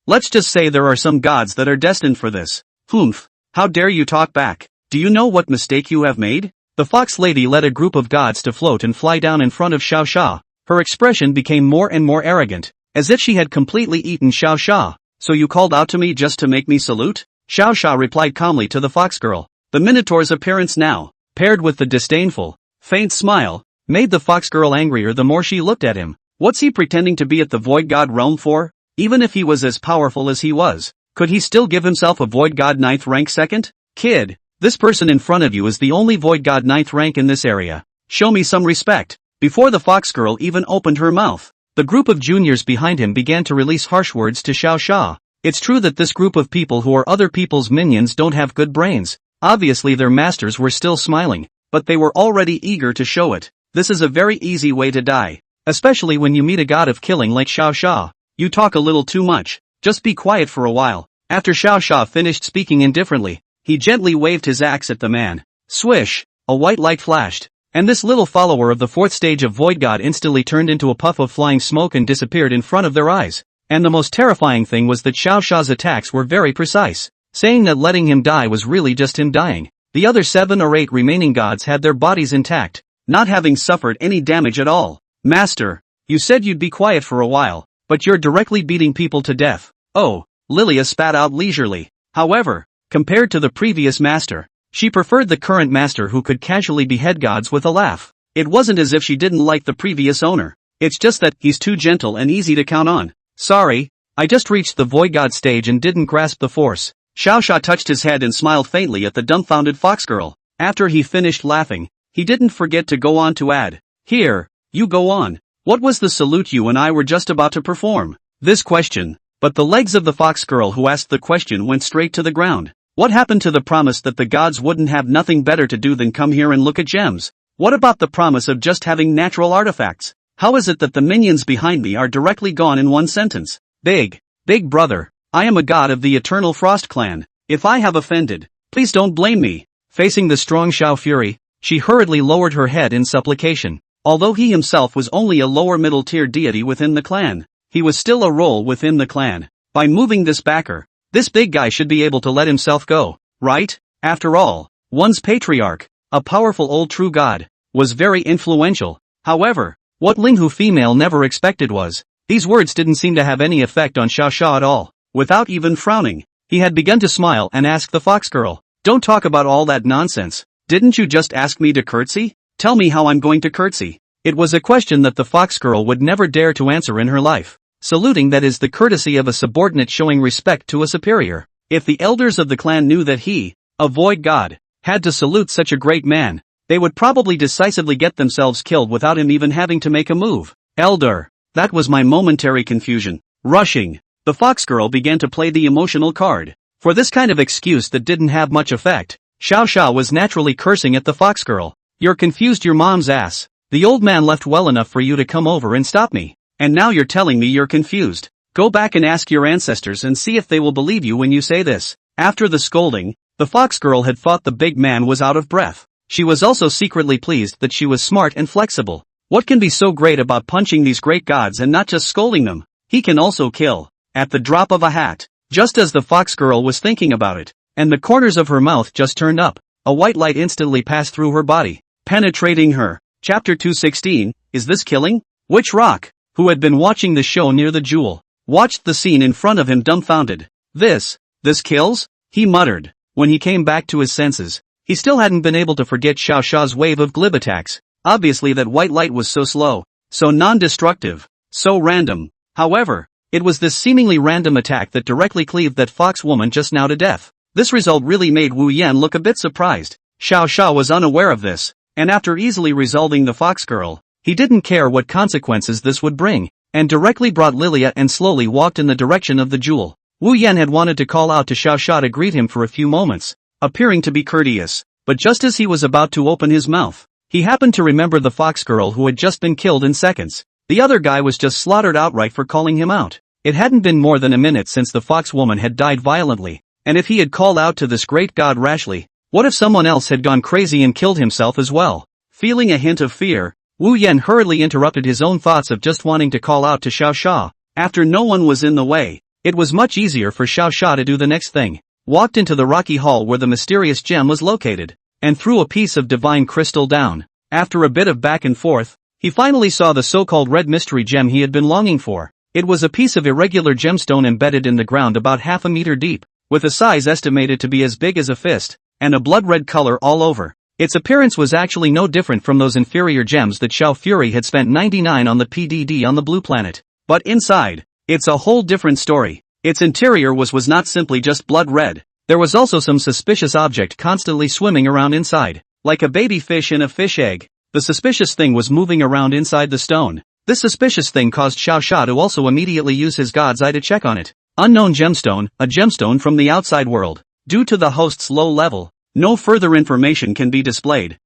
S1: Let's just say there are some gods that are destined for this. Humph, how dare you talk back? Do you know what mistake you have made? The fox lady led a group of gods to float and fly down in front of Xiao Xia. Her expression became more and more arrogant, as if she had completely eaten Xiao Xia. So you called out to me just to make me salute? Xiao Xia replied calmly to the fox girl. The minotaur's appearance now, paired with the disdainful, faint smile, made the fox girl angrier the more she looked at him. What's he pretending to be at the void god realm for? Even if he was as powerful as he was, could he still give himself a void god 9th rank second? Kid, this person in front of you is the only void god 9th rank in this area. Show me some respect. Before the fox girl even opened her mouth, the group of juniors behind him began to release harsh words to Xiao Xia. It's true that this group of people who are other people's minions don't have good brains. Obviously their masters were still smiling, but they were already eager to show it. This is a very easy way to die, especially when you meet a god of killing like Xiao Xia. You talk a little too much, just be quiet for a while. After Xiao Xia finished speaking indifferently, he gently waved his axe at the man. Swish, a white light flashed, and this little follower of the 4th stage of Void God instantly turned into a puff of flying smoke and disappeared in front of their eyes. And the most terrifying thing was that Xiao Xia's attacks were very precise, saying that letting him die was really just him dying. The other 7 or 8 remaining gods had their bodies intact, not having suffered any damage at all. Master, you said you'd be quiet for a while, but you're directly beating people to death. Oh, Lilia spat out leisurely. However, compared to the previous master, she preferred the current master who could casually behead gods with a laugh. It wasn't as if she didn't like the previous owner. It's just that he's too gentle and easy to count on. Sorry, I just reached the void god stage and didn't grasp the force. Xiao Sha touched his head and smiled faintly at the dumbfounded fox girl. After he finished laughing, he didn't forget to go on to add, "Here, you go on. What was the salute you and I were just about to perform?" This question, but the legs of the fox girl who asked the question went straight to the ground. What happened to the promise that the gods wouldn't have nothing better to do than come here and look at gems? What about the promise of just having natural artifacts? How is it that the minions behind me are directly gone in one sentence? Big brother, I am a god of the eternal Frost clan. If I have offended, please don't blame me. Facing the strong Xiao Fury, she hurriedly lowered her head in supplication. Although he himself was only a lower middle tier deity within the clan, he was still a role within the clan. By moving this backer, this big guy should be able to let himself go, right? After all, one's patriarch, a powerful old true god, was very influential. However, what Linghu female never expected was, these words didn't seem to have any effect on Xiao Sha at all. Without even frowning, he had begun to smile and ask the fox girl, "Don't talk about all that nonsense. Didn't you just ask me to curtsy? Tell me how I'm going to curtsy." It was a question that the fox girl would never dare to answer in her life. Saluting, that is the courtesy of a subordinate showing respect to a superior. If the elders of the clan knew that he, a void god, had to salute such a great man, they would probably decisively get themselves killed without him even having to make a move. Elder. That was my momentary confusion. Rushing, the fox girl began to play the emotional card. For this kind of excuse that didn't have much effect, Xiao Sha was naturally cursing at the fox girl. "You're confused your mom's ass. The old man left well enough for you to come over and stop me. And now you're telling me you're confused. Go back and ask your ancestors and see if they will believe you when you say this." After the scolding, the fox girl had thought the big man was out of breath. She was also secretly pleased that she was smart and flexible. What can be so great about punching these great gods and not just scolding them? He can also kill, at the drop of a hat. Just as the fox girl was thinking about it, and the corners of her mouth just turned up, a white light instantly passed through her body, penetrating her. Chapter 216, Is This Killing? Witch Rock, who had been watching the show near the jewel, watched the scene in front of him dumbfounded. This kills? He muttered. When he came back to his senses, he still hadn't been able to forget Xiao Sha's wave of glib attacks. Obviously that white light was so slow, so non-destructive, so random. However, it was this seemingly random attack that directly cleaved that fox woman just now to death. This result really made Wu Yan look a bit surprised. Xiao Sha was unaware of this, and after easily resolving the fox girl, he didn't care what consequences this would bring, and directly brought Lilia and slowly walked in the direction of the jewel. Wu Yan had wanted to call out to Xiao Sha to greet him for a few moments, appearing to be courteous, but just as he was about to open his mouth, he happened to remember the fox girl who had just been killed in seconds. The other guy was just slaughtered outright for calling him out. It hadn't been more than a minute since the fox woman had died violently, and if he had called out to this great god rashly, what if someone else had gone crazy and killed himself as well? Feeling a hint of fear, Wu Yan hurriedly interrupted his own thoughts of just wanting to call out to Xiao Sha. After no one was in the way, it was much easier for Xiao Sha to do the next thing. Walked into the rocky hall where the mysterious gem was located, and threw a piece of divine crystal down. After a bit of back and forth, he finally saw the so-called red mystery gem he had been longing for. It was a piece of irregular gemstone embedded in the ground about half a meter deep, with a size estimated to be as big as a fist, and a blood-red color all over. Its appearance was actually no different from those inferior gems that Xiao Fury had spent 99 on the PDD on the blue planet. But inside, it's a whole different story. Its interior was not simply just blood red. There was also some suspicious object constantly swimming around inside. Like a baby fish in a fish egg, the suspicious thing was moving around inside the stone. This suspicious thing caused Xiao Sha to also immediately use his god's eye to check on it. Unknown gemstone, a gemstone from the outside world. Due to the host's low level, no further information can be displayed.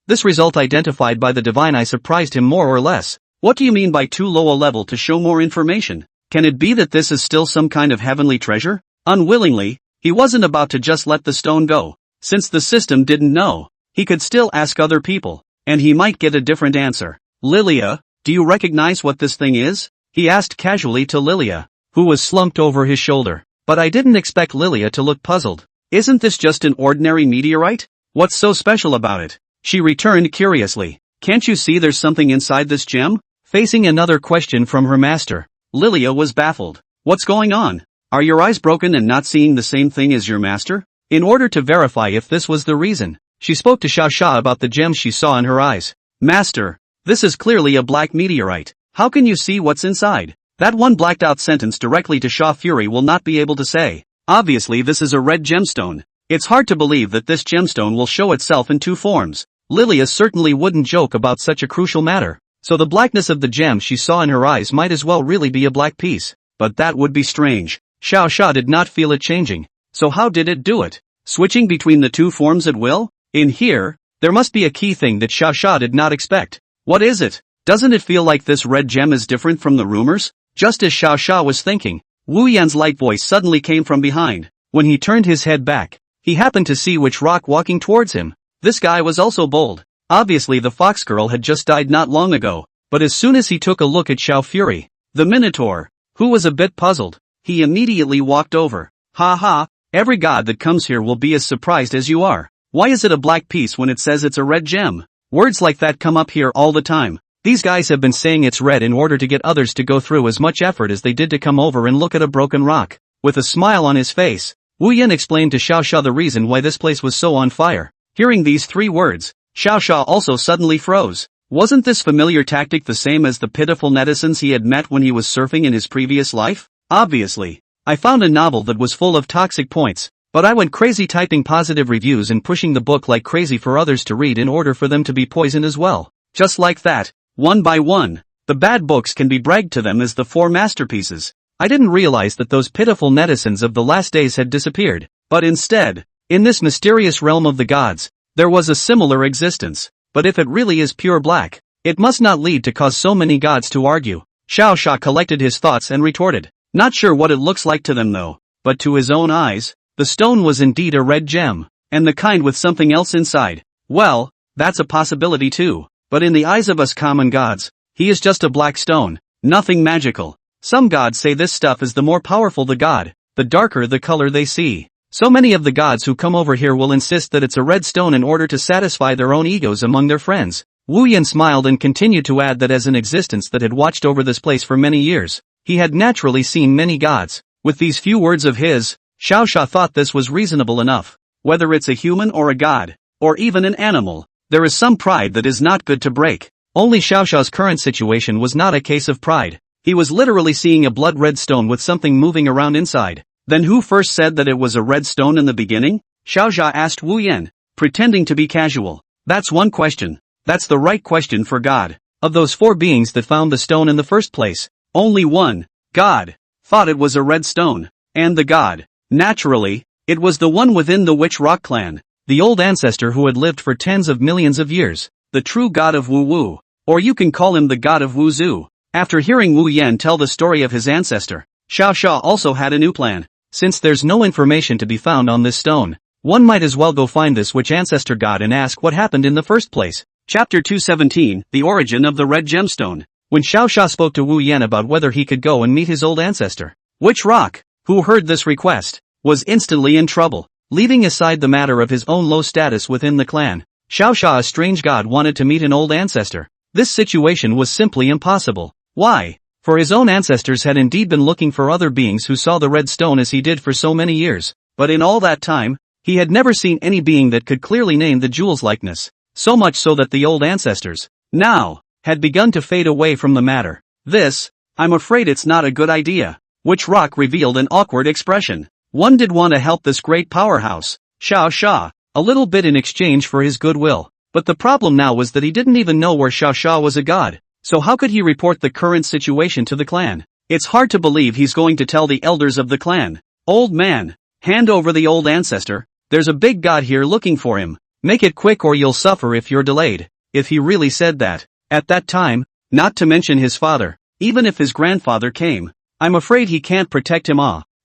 S1: This result identified by the divine eye surprised him more or less. What do you mean by too low a level to show more information? Can it be that this is still some kind of heavenly treasure? Unwillingly, he wasn't about to just let the stone go. Since the system didn't know, he could still ask other people, and he might get a different answer. Lilia, do you recognize what this thing is? He asked casually to Lilia, who was slumped over his shoulder. But I didn't expect Lilia to look puzzled. Isn't this just an ordinary meteorite? What's so special about it? She returned curiously. Can't you see there's something inside this gem? Facing another question from her master, Lilia was baffled. What's going on? Are your eyes broken and not seeing the same thing as your master? In order to verify if this was the reason, she spoke to Xiao Sha about the gem she saw in her eyes. Master, this is clearly a black meteorite. How can you see what's inside? That one blacked out sentence directly to Sha Fury will not be able to say. Obviously this is a red gemstone. It's hard to believe that this gemstone will show itself in two forms. Lilia certainly wouldn't joke about such a crucial matter. So the blackness of the gem she saw in her eyes might as well really be a black piece. But that would be strange. Xiao Sha did not feel it changing. So how did it do it? Switching between the two forms at will? In here, there must be a key thing that Xiao Sha did not expect. What is it? Doesn't it feel like this red gem is different from the rumors? Just as Xiao Sha was thinking, Wu Yan's light voice suddenly came from behind. When he turned his head back, he happened to see Witch Rock walking towards him. This guy was also bold. Obviously the fox girl had just died not long ago, but as soon as he took a look at Xiao Fury, the Minotaur, who was a bit puzzled, he immediately walked over. Ha ha, every god that comes here will be as surprised as you are. Why is it a black piece when it says it's a red gem? Words like that come up here all the time. These guys have been saying it's red in order to get others to go through as much effort as they did to come over and look at a broken rock. With a smile on his face, Wu Yan explained to Xiao Sha the reason why this place was so on fire. Hearing these three words, Xiao Sha also suddenly froze. Wasn't this familiar tactic the same as the pitiful netizens he had met when he was surfing in his previous life? Obviously. I found a novel that was full of toxic points, but I went crazy typing positive reviews and pushing the book like crazy for others to read in order for them to be poisoned as well. Just like that, one by one, the bad books can be bragged to them as the 4 masterpieces. I didn't realize that those pitiful netizens of the last days had disappeared, but instead, in this mysterious realm of the gods, there was a similar existence. But if it really is pure black, it must not lead to cause so many gods to argue. Xiao Sha collected his thoughts and retorted. Not sure what it looks like to them though, but to his own eyes, the stone was indeed a red gem, and the kind with something else inside. Well, that's a possibility too, but in the eyes of us common gods, he is just a black stone, nothing magical. Some gods say this stuff is the more powerful the god, the darker the color they see. So many of the gods who come over here will insist that it's a red stone in order to satisfy their own egos among their friends. Wu Yan smiled and continued to add that as an existence that had watched over this place for many years, he had naturally seen many gods. With these few words of his, Xiao Sha thought this was reasonable enough. Whether it's a human or a god, or even an animal, there is some pride that is not good to break. Only Xiao Sha's current situation was not a case of pride. He was literally seeing a blood-red stone with something moving around inside. Then who first said that it was a red stone in the beginning? Xiao Sha asked Wu Yan, pretending to be casual. That's one question. That's the right question for God. Of those 4 beings that found the stone in the first place, only one, God, thought it was a red stone. And the god, naturally, it was the one within the Witch Rock clan, the old ancestor who had lived for tens of millions of years, the true god of Wu Wu, or you can call him the god of Wu Zu. After hearing Wu Yan tell the story of his ancestor, Xiao Sha also had a new plan. Since there's no information to be found on this stone, one might as well go find this witch ancestor god and ask what happened in the first place. Chapter 217, The Origin of the Red Gemstone. When Xiao Sha spoke to Wu Yan about whether he could go and meet his old ancestor, Witch Rock, who heard this request, was instantly in trouble. Leaving aside the matter of his own low status within the clan, Xiao Sha, a strange god, wanted to meet an old ancestor. This situation was simply impossible. Why? For his own ancestors had indeed been looking for other beings who saw the red stone as he did for so many years, but in all that time, he had never seen any being that could clearly name the jewel's likeness, so much so that the old ancestors, now, had begun to fade away from the matter. This, I'm afraid it's not a good idea. Witch Rock revealed an awkward expression. One did want to help this great powerhouse, Xiao Sha, a little bit in exchange for his goodwill, but the problem now was that he didn't even know where Xiao Sha was a god. So how could he report the current situation to the clan? It's hard to believe he's going to tell the elders of the clan. Old man, hand over the old ancestor, there's a big god here looking for him. Make it quick or you'll suffer if you're delayed. If he really said that, at that time, not to mention his father, even if his grandfather came, I'm afraid he can't protect him.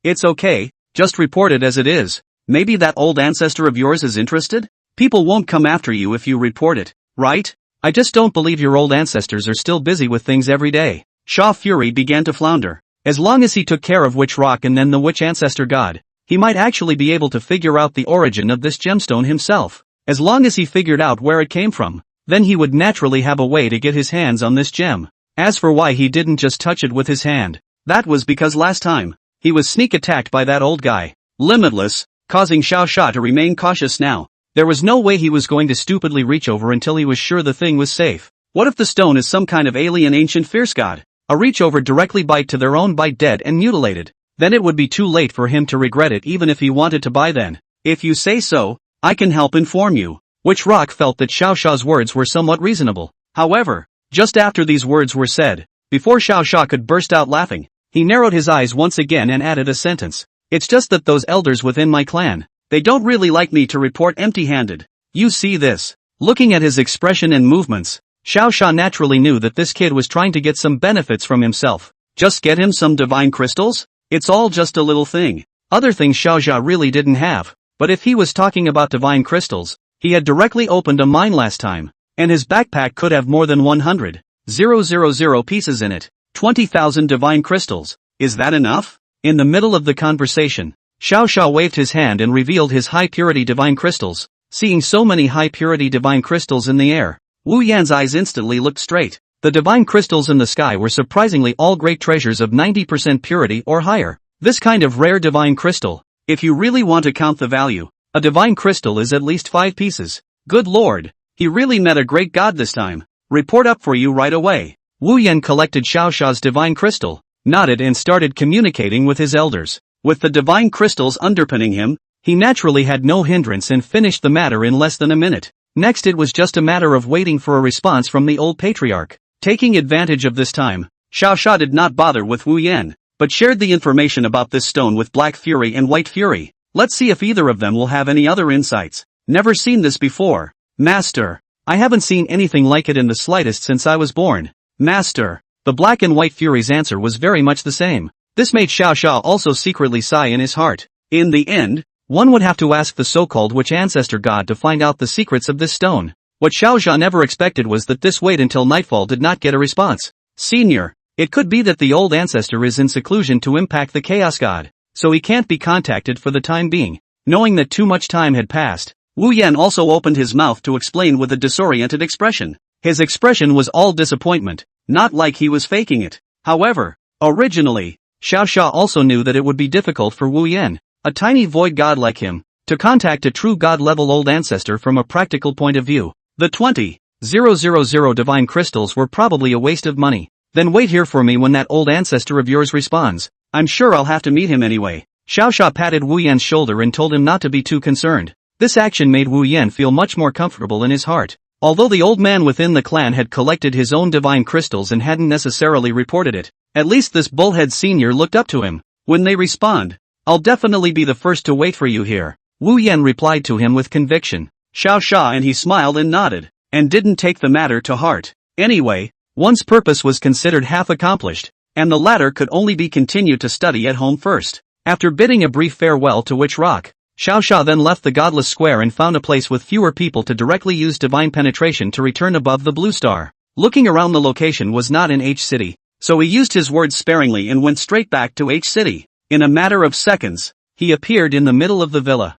S1: It's okay, just report it as it is. Maybe that old ancestor of yours is interested? People won't come after you if you report it, right? I just don't believe your old ancestors are still busy with things every day. Sha Fury began to flounder. As long as he took care of Witch Rock and then the witch ancestor god, he might actually be able to figure out the origin of this gemstone himself. As long as he figured out where it came from, then he would naturally have a way to get his hands on this gem. As for why he didn't just touch it with his hand, that was because last time, he was sneak attacked by that old guy, Limitless, causing Xiao Sha to remain cautious now. There was no way he was going to stupidly reach over until he was sure the thing was safe. What if the stone is some kind of alien ancient fierce god? A reach over directly bite to their own bite dead and mutilated. Then it would be too late for him to regret it even if he wanted to buy then. If you say so, I can help inform you. Witch Rock felt that Xiao Sha's words were somewhat reasonable. However, just after these words were said, before Xiao Sha could burst out laughing, he narrowed his eyes once again and added a sentence. It's just that those elders within my clan, they don't really like me to report empty-handed. You see this. Looking at his expression and movements, Xiao Sha naturally knew that this kid was trying to get some benefits from himself. Just get him some divine crystals? It's all just a little thing. Other things Xiao Sha really didn't have. But if he was talking about divine crystals, he had directly opened a mine last time, and his backpack could have more than 100,000 pieces in it. 20,000 divine crystals. Is that enough? In the middle of the conversation, Xiao Sha waved his hand and revealed his high-purity divine crystals. Seeing so many high-purity divine crystals in the air, Wu Yan's eyes instantly looked straight. The divine crystals in the sky were surprisingly all great treasures of 90% purity or higher. This kind of rare divine crystal, if you really want to count the value, a divine crystal is at least 5 pieces. Good lord, he really met a great god this time. Report up for you right away. Wu Yan collected Xiao Sha's divine crystal, nodded and started communicating with his elders. With the divine crystals underpinning him, he naturally had no hindrance and finished the matter in less than a minute. Next it was just a matter of waiting for a response from the old patriarch. Taking advantage of this time, Xiao Sha did not bother with Wu Yan, but shared the information about this stone with Black Fury and White Fury. Let's see if either of them will have any other insights. Never seen this before. Master, I haven't seen anything like it in the slightest since I was born. Master, the Black and White Fury's answer was very much the same. This made Xiao Sha also secretly sigh in his heart. In the end, one would have to ask the so-called witch ancestor god to find out the secrets of this stone. What Xiao Sha never expected was that this wait until nightfall did not get a response. Senior, it could be that the old ancestor is in seclusion to impact the chaos god, so he can't be contacted for the time being. Knowing that too much time had passed, Wu Yan also opened his mouth to explain with a disoriented expression. His expression was all disappointment, not like he was faking it. However, originally, Xiao Sha also knew that it would be difficult for Wu Yan, a tiny void god like him, to contact a true god-level old ancestor from a practical point of view. The 20,000 divine crystals were probably a waste of money. Then wait here for me when that old ancestor of yours responds. I'm sure I'll have to meet him anyway. Xiao Sha patted Wu Yan's shoulder and told him not to be too concerned. This action made Wu Yan feel much more comfortable in his heart. Although the old man within the clan had collected his own divine crystals and hadn't necessarily reported it, at least this bullhead senior looked up to him. When they respond, I'll definitely be the first to wait for you here. Wu Yan replied to him with conviction. Xiao Sha and he smiled and nodded, and didn't take the matter to heart. Anyway, one's purpose was considered half accomplished, and the latter could only be continued to study at home first. After bidding a brief farewell to Witch Rock, Xiao Sha then left the godless square and found a place with fewer people to directly use divine penetration to return above the blue star. Looking around, the location was not in H City, so he used his words sparingly and went straight back to H City. In a matter of seconds, he appeared in the middle of the villa.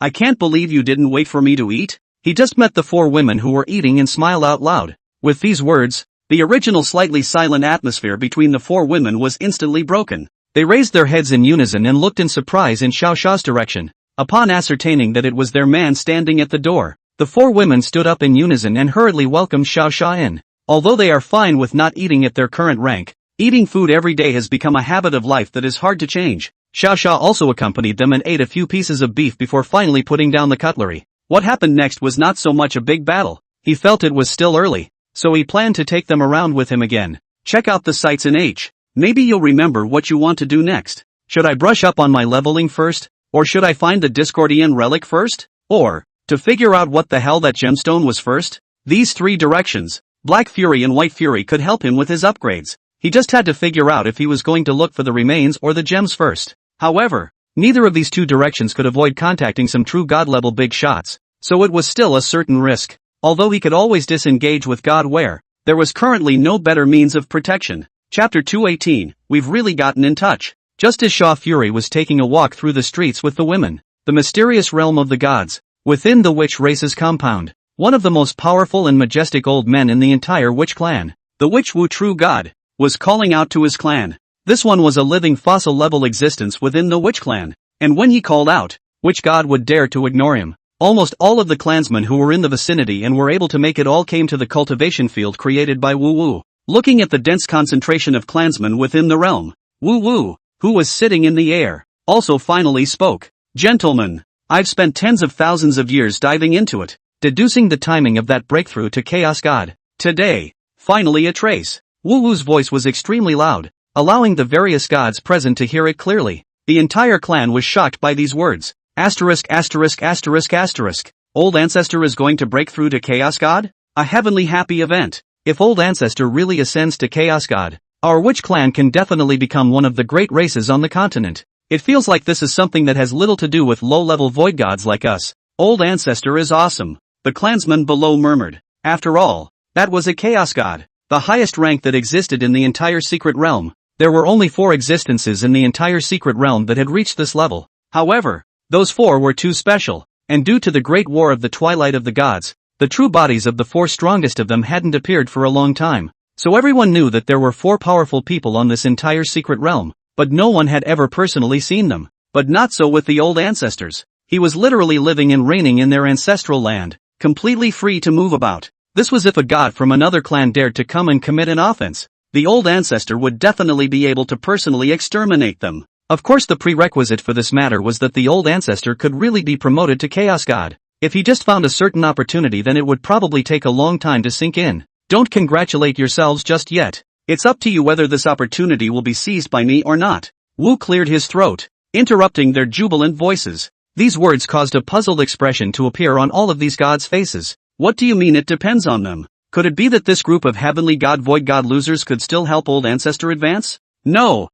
S1: I can't believe you didn't wait for me to eat. He just met the 4 women who were eating and smiled out loud. With these words, the original slightly silent atmosphere between the 4 women was instantly broken. They raised their heads in unison and looked in surprise in Xiao Sha's direction. Upon ascertaining that it was their man standing at the door, the 4 women stood up in unison and hurriedly welcomed Xiao Sha in. Although they are fine with not eating at their current rank, eating food every day has become a habit of life that is hard to change. Xiao Sha also accompanied them and ate a few pieces of beef before finally putting down the cutlery. What happened next was not so much a big battle. He felt it was still early, so he planned to take them around with him again. Check out the sights in H. Maybe you'll remember what you want to do next. Should I brush up on my leveling first? Or should I find the Discordian relic first? Or, to figure out what the hell that gemstone was first? These 3 directions, Black Fury and White Fury, could help him with his upgrades. He just had to figure out if he was going to look for the remains or the gems first. However, neither of these 2 directions could avoid contacting some true god-level big shots, so it was still a certain risk. Although he could always disengage with Godware, there was currently no better means of protection. Chapter 218, We've really gotten in touch. Just as Sha Fury was taking a walk through the streets with the women, the mysterious realm of the gods, within the witch race's compound, one of the most powerful and majestic old men in the entire witch clan, the Witch Wu True God, was calling out to his clan. This one was a living fossil-level existence within the witch clan, and when he called out, which god would dare to ignore him? Almost all of the clansmen who were in the vicinity and were able to make it all came to the cultivation field created by Wu Wu. looking at the dense concentration of clansmen within the realm. Wu Wu, who was sitting in the air, also finally spoke. Gentlemen, I've spent tens of thousands of years diving into it, deducing the timing of that breakthrough to Chaos God. Today, finally a trace. Wu Wu's voice was extremely loud, allowing the various gods present to hear it clearly. The entire clan was shocked by these words. Asterisk asterisk asterisk asterisk. Old Ancestor is going to break through to Chaos God? A heavenly happy event. If Old Ancestor really ascends to Chaos God, our witch clan can definitely become one of the great races on the continent. It feels like this is something that has little to do with low-level void gods like us. Old Ancestor is awesome. The clansmen below murmured. After all, that was a Chaos God, the highest rank that existed in the entire secret realm. There were only 4 existences in the entire secret realm that had reached this level. However, those 4 were too special, and due to the great war of the twilight of the gods, the true bodies of the 4 strongest of them hadn't appeared for a long time. So everyone knew that there were 4 powerful people on this entire secret realm, but no one had ever personally seen them. But not so with the Old Ancestors. He was literally living and reigning in their ancestral land, completely free to move about. This was if a god from another clan dared to come and commit an offense. The Old Ancestor would definitely be able to personally exterminate them. Of course, the prerequisite for this matter was that the Old Ancestor could really be promoted to Chaos God. If he just found a certain opportunity, then it would probably take a long time to sink in. Don't congratulate yourselves just yet. It's up to you whether this opportunity will be seized by me or not. Wu cleared his throat, interrupting their jubilant voices. These words caused a puzzled expression to appear on all of these gods' faces. What do you mean it depends on them? Could it be that this group of heavenly god void god losers could still help Old Ancestor advance? No,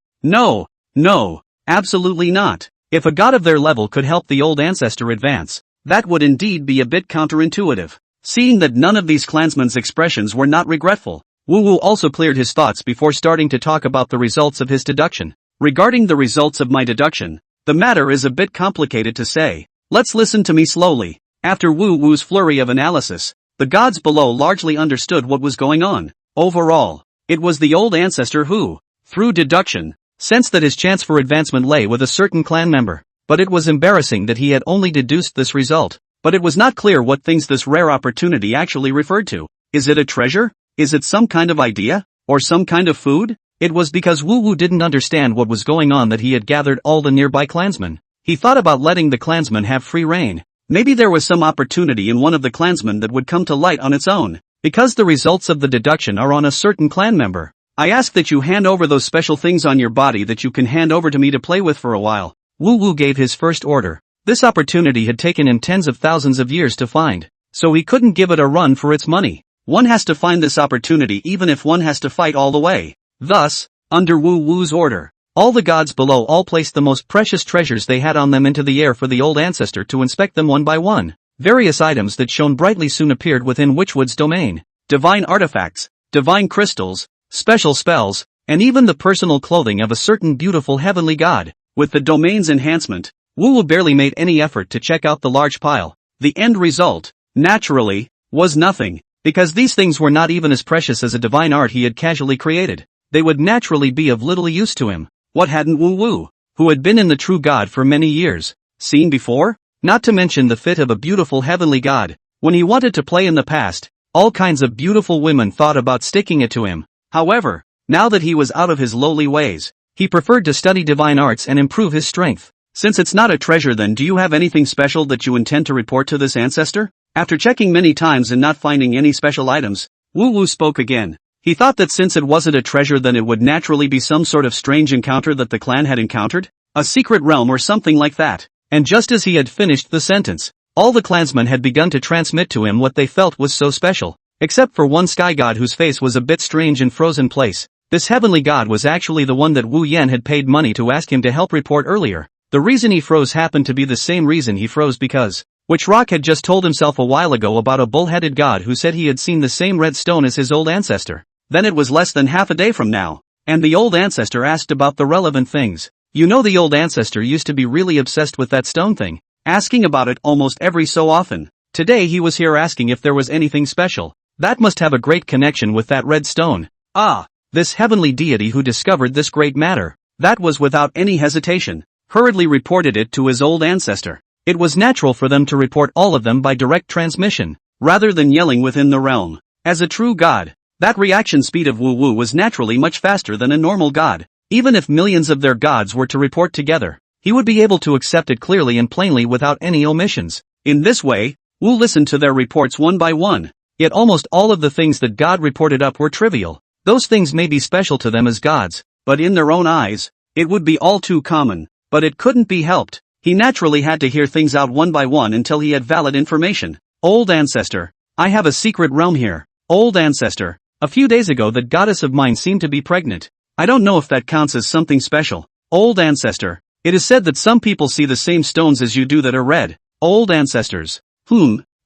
S1: absolutely not. If a god of their level could help the Old Ancestor advance, that would indeed be a bit counterintuitive. Seeing that none of these clansmen's expressions were not regretful, Wu Wu also cleared his thoughts before starting to talk about the results of his deduction. Regarding the results of my deduction, the matter is a bit complicated to say. Let's listen to me slowly. After Wu Wu's flurry of analysis, the gods below largely understood what was going on. Overall, it was the Old Ancestor who, through deduction, sensed that his chance for advancement lay with a certain clan member. But it was embarrassing that he had only deduced this result. But it was not clear what things this rare opportunity actually referred to. Is it a treasure? Is it some kind of idea? Or some kind of food? It was because Wu Wu didn't understand what was going on that he had gathered all the nearby clansmen. He thought about letting the clansmen have free reign. Maybe there was some opportunity in one of the clansmen that would come to light on its own. Because the results of the deduction are on a certain clan member, I ask that you hand over those special things on your body that you can hand over to me to play with for a while. Wu Wu gave his first order. This opportunity had taken him tens of thousands of years to find, so he couldn't give it a run for its money. One has to find this opportunity even if one has to fight all the way. Thus, under Wu Wu's order, all the gods below all placed the most precious treasures they had on them into the air for the Old Ancestor to inspect them one by one. Various items that shone brightly soon appeared within Witchwood's domain. Divine artifacts, divine crystals, special spells, and even the personal clothing of a certain beautiful heavenly god. With the domain's enhancement, Wu Wu barely made any effort to check out the large pile. The end result, naturally, was nothing, because these things were not even as precious as a divine art he had casually created. They would naturally be of little use to him. What hadn't Wu Wu, who had been in the true god for many years, seen before? Not to mention the fit of a beautiful heavenly god. When he wanted to play in the past, all kinds of beautiful women thought about sticking it to him. However, now that he was out of his lowly ways, he preferred to study divine arts and improve his strength. Since it's not a treasure, then do you have anything special that you intend to report to this ancestor? After checking many times and not finding any special items, Wu Wu spoke again. He thought that since it wasn't a treasure, then it would naturally be some sort of strange encounter that the clan had encountered? A secret realm or something like that. And just as he had finished the sentence, all the clansmen had begun to transmit to him what they felt was so special. Except for one sky god whose face was a bit strange and frozen place. This heavenly god was actually the one that Wu Yan had paid money to ask him to help report earlier. The reason he froze happened to be the same reason he froze because Witch Rock had just told himself a while ago about a bull-headed god who said he had seen the same red stone as his old ancestor. Then it was less than half a day from now, and the old ancestor asked about the relevant things. You know, the old ancestor used to be really obsessed with that stone thing, asking about it almost every so often. Today he was here asking if there was anything special. That must have a great connection with that red stone. Ah, this heavenly deity who discovered this great matter. That was without any hesitation. Hurriedly reported it to his old ancestor. It was natural for them to report all of them by direct transmission, rather than yelling within the realm. As a true god, That reaction speed of Wu Wu was naturally much faster than a normal god. Even if millions of their gods were to report together, he would be able to accept it clearly and plainly without any omissions. In this way, Wu listened to their reports one by one. Yet almost all of the things that God reported up were trivial. Those things may be special to them as gods, but in their own eyes, it would be all too common. But it couldn't be helped. He naturally had to hear things out one by one until he had valid information. Old ancestor, I have a secret realm here. Old ancestor, a few days ago that goddess of mine seemed to be pregnant. I don't know if that counts as something special. Old ancestor, it is said that some people see the same stones as you do that are red. Old ancestors.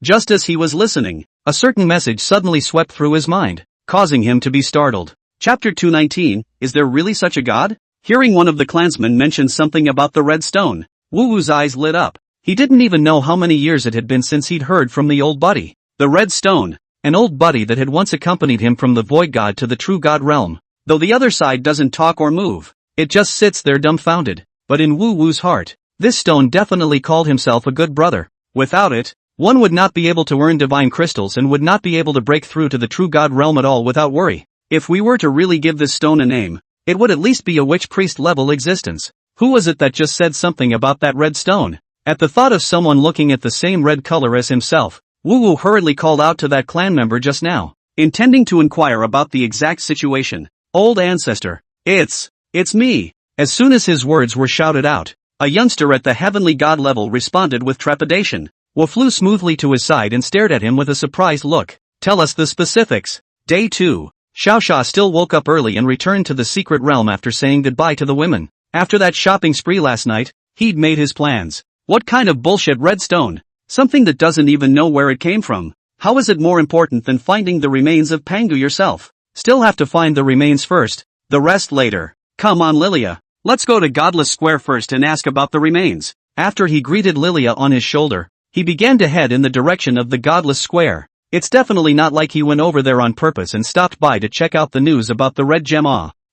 S1: Just as he was listening, a certain message suddenly swept through his mind, causing him to be startled. Chapter 219, Is there really such a god? Hearing one of the clansmen mention something about the red stone, Wu Wu's eyes lit up. He didn't even know how many years it had been since he'd heard from the old buddy. The red stone, an old buddy that had once accompanied him from the void god to the true god realm. Though the other side doesn't talk or move, it just sits there dumbfounded. But in Wu Wu's heart, this stone definitely called himself a good brother. Without it, one would not be able to earn divine crystals and would not be able to break through to the true god realm at all without worry. If we were to really give this stone a name, it would at least be a witch priest level existence. Who was it that just said something about that red stone? At the thought of someone looking at the same red color as himself, Wu Wu hurriedly called out to that clan member just now, intending to inquire about the exact situation. Old ancestor, it's me. As soon as his words were shouted out, a youngster at the heavenly god level responded with trepidation. Wu flew smoothly to his side and stared at him with a surprised look. Tell us the specifics. Day 2. Xiao Xia still woke up early and returned to the secret realm after saying goodbye to the women. After that shopping spree last night, he'd made his plans. What kind of bullshit red stone? Something that doesn't even know where it came from. How is it more important than finding the remains of Pangu yourself? Still have to find the remains first. The rest later. Come on Lilia. Let's go to Godless Square first and ask about the remains. After he greeted Lilia on his shoulder, he began to head in the direction of the Godless Square. It's definitely not like he went over there on purpose and stopped by to check out the news about the red gem.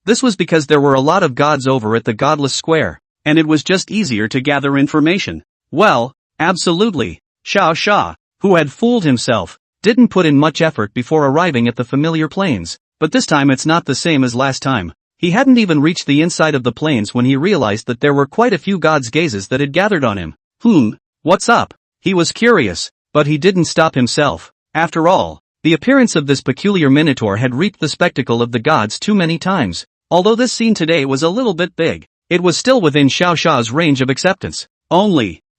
S1: This was because there were a lot of gods over at the Godless Square, and it was just easier to gather information. Well, absolutely. Xiao Xia, who had fooled himself, didn't put in much effort before arriving at the familiar plains, but this time it's not the same as last time. He hadn't even reached the inside of the plains when he realized that there were quite a few gods' gazes that had gathered on him. What's up? He was curious, but he didn't stop himself. After all, the appearance of this peculiar minotaur had reaped the spectacle of the gods too many times. Although this scene today was a little bit big, it was still within Xiao Xia's range of acceptance.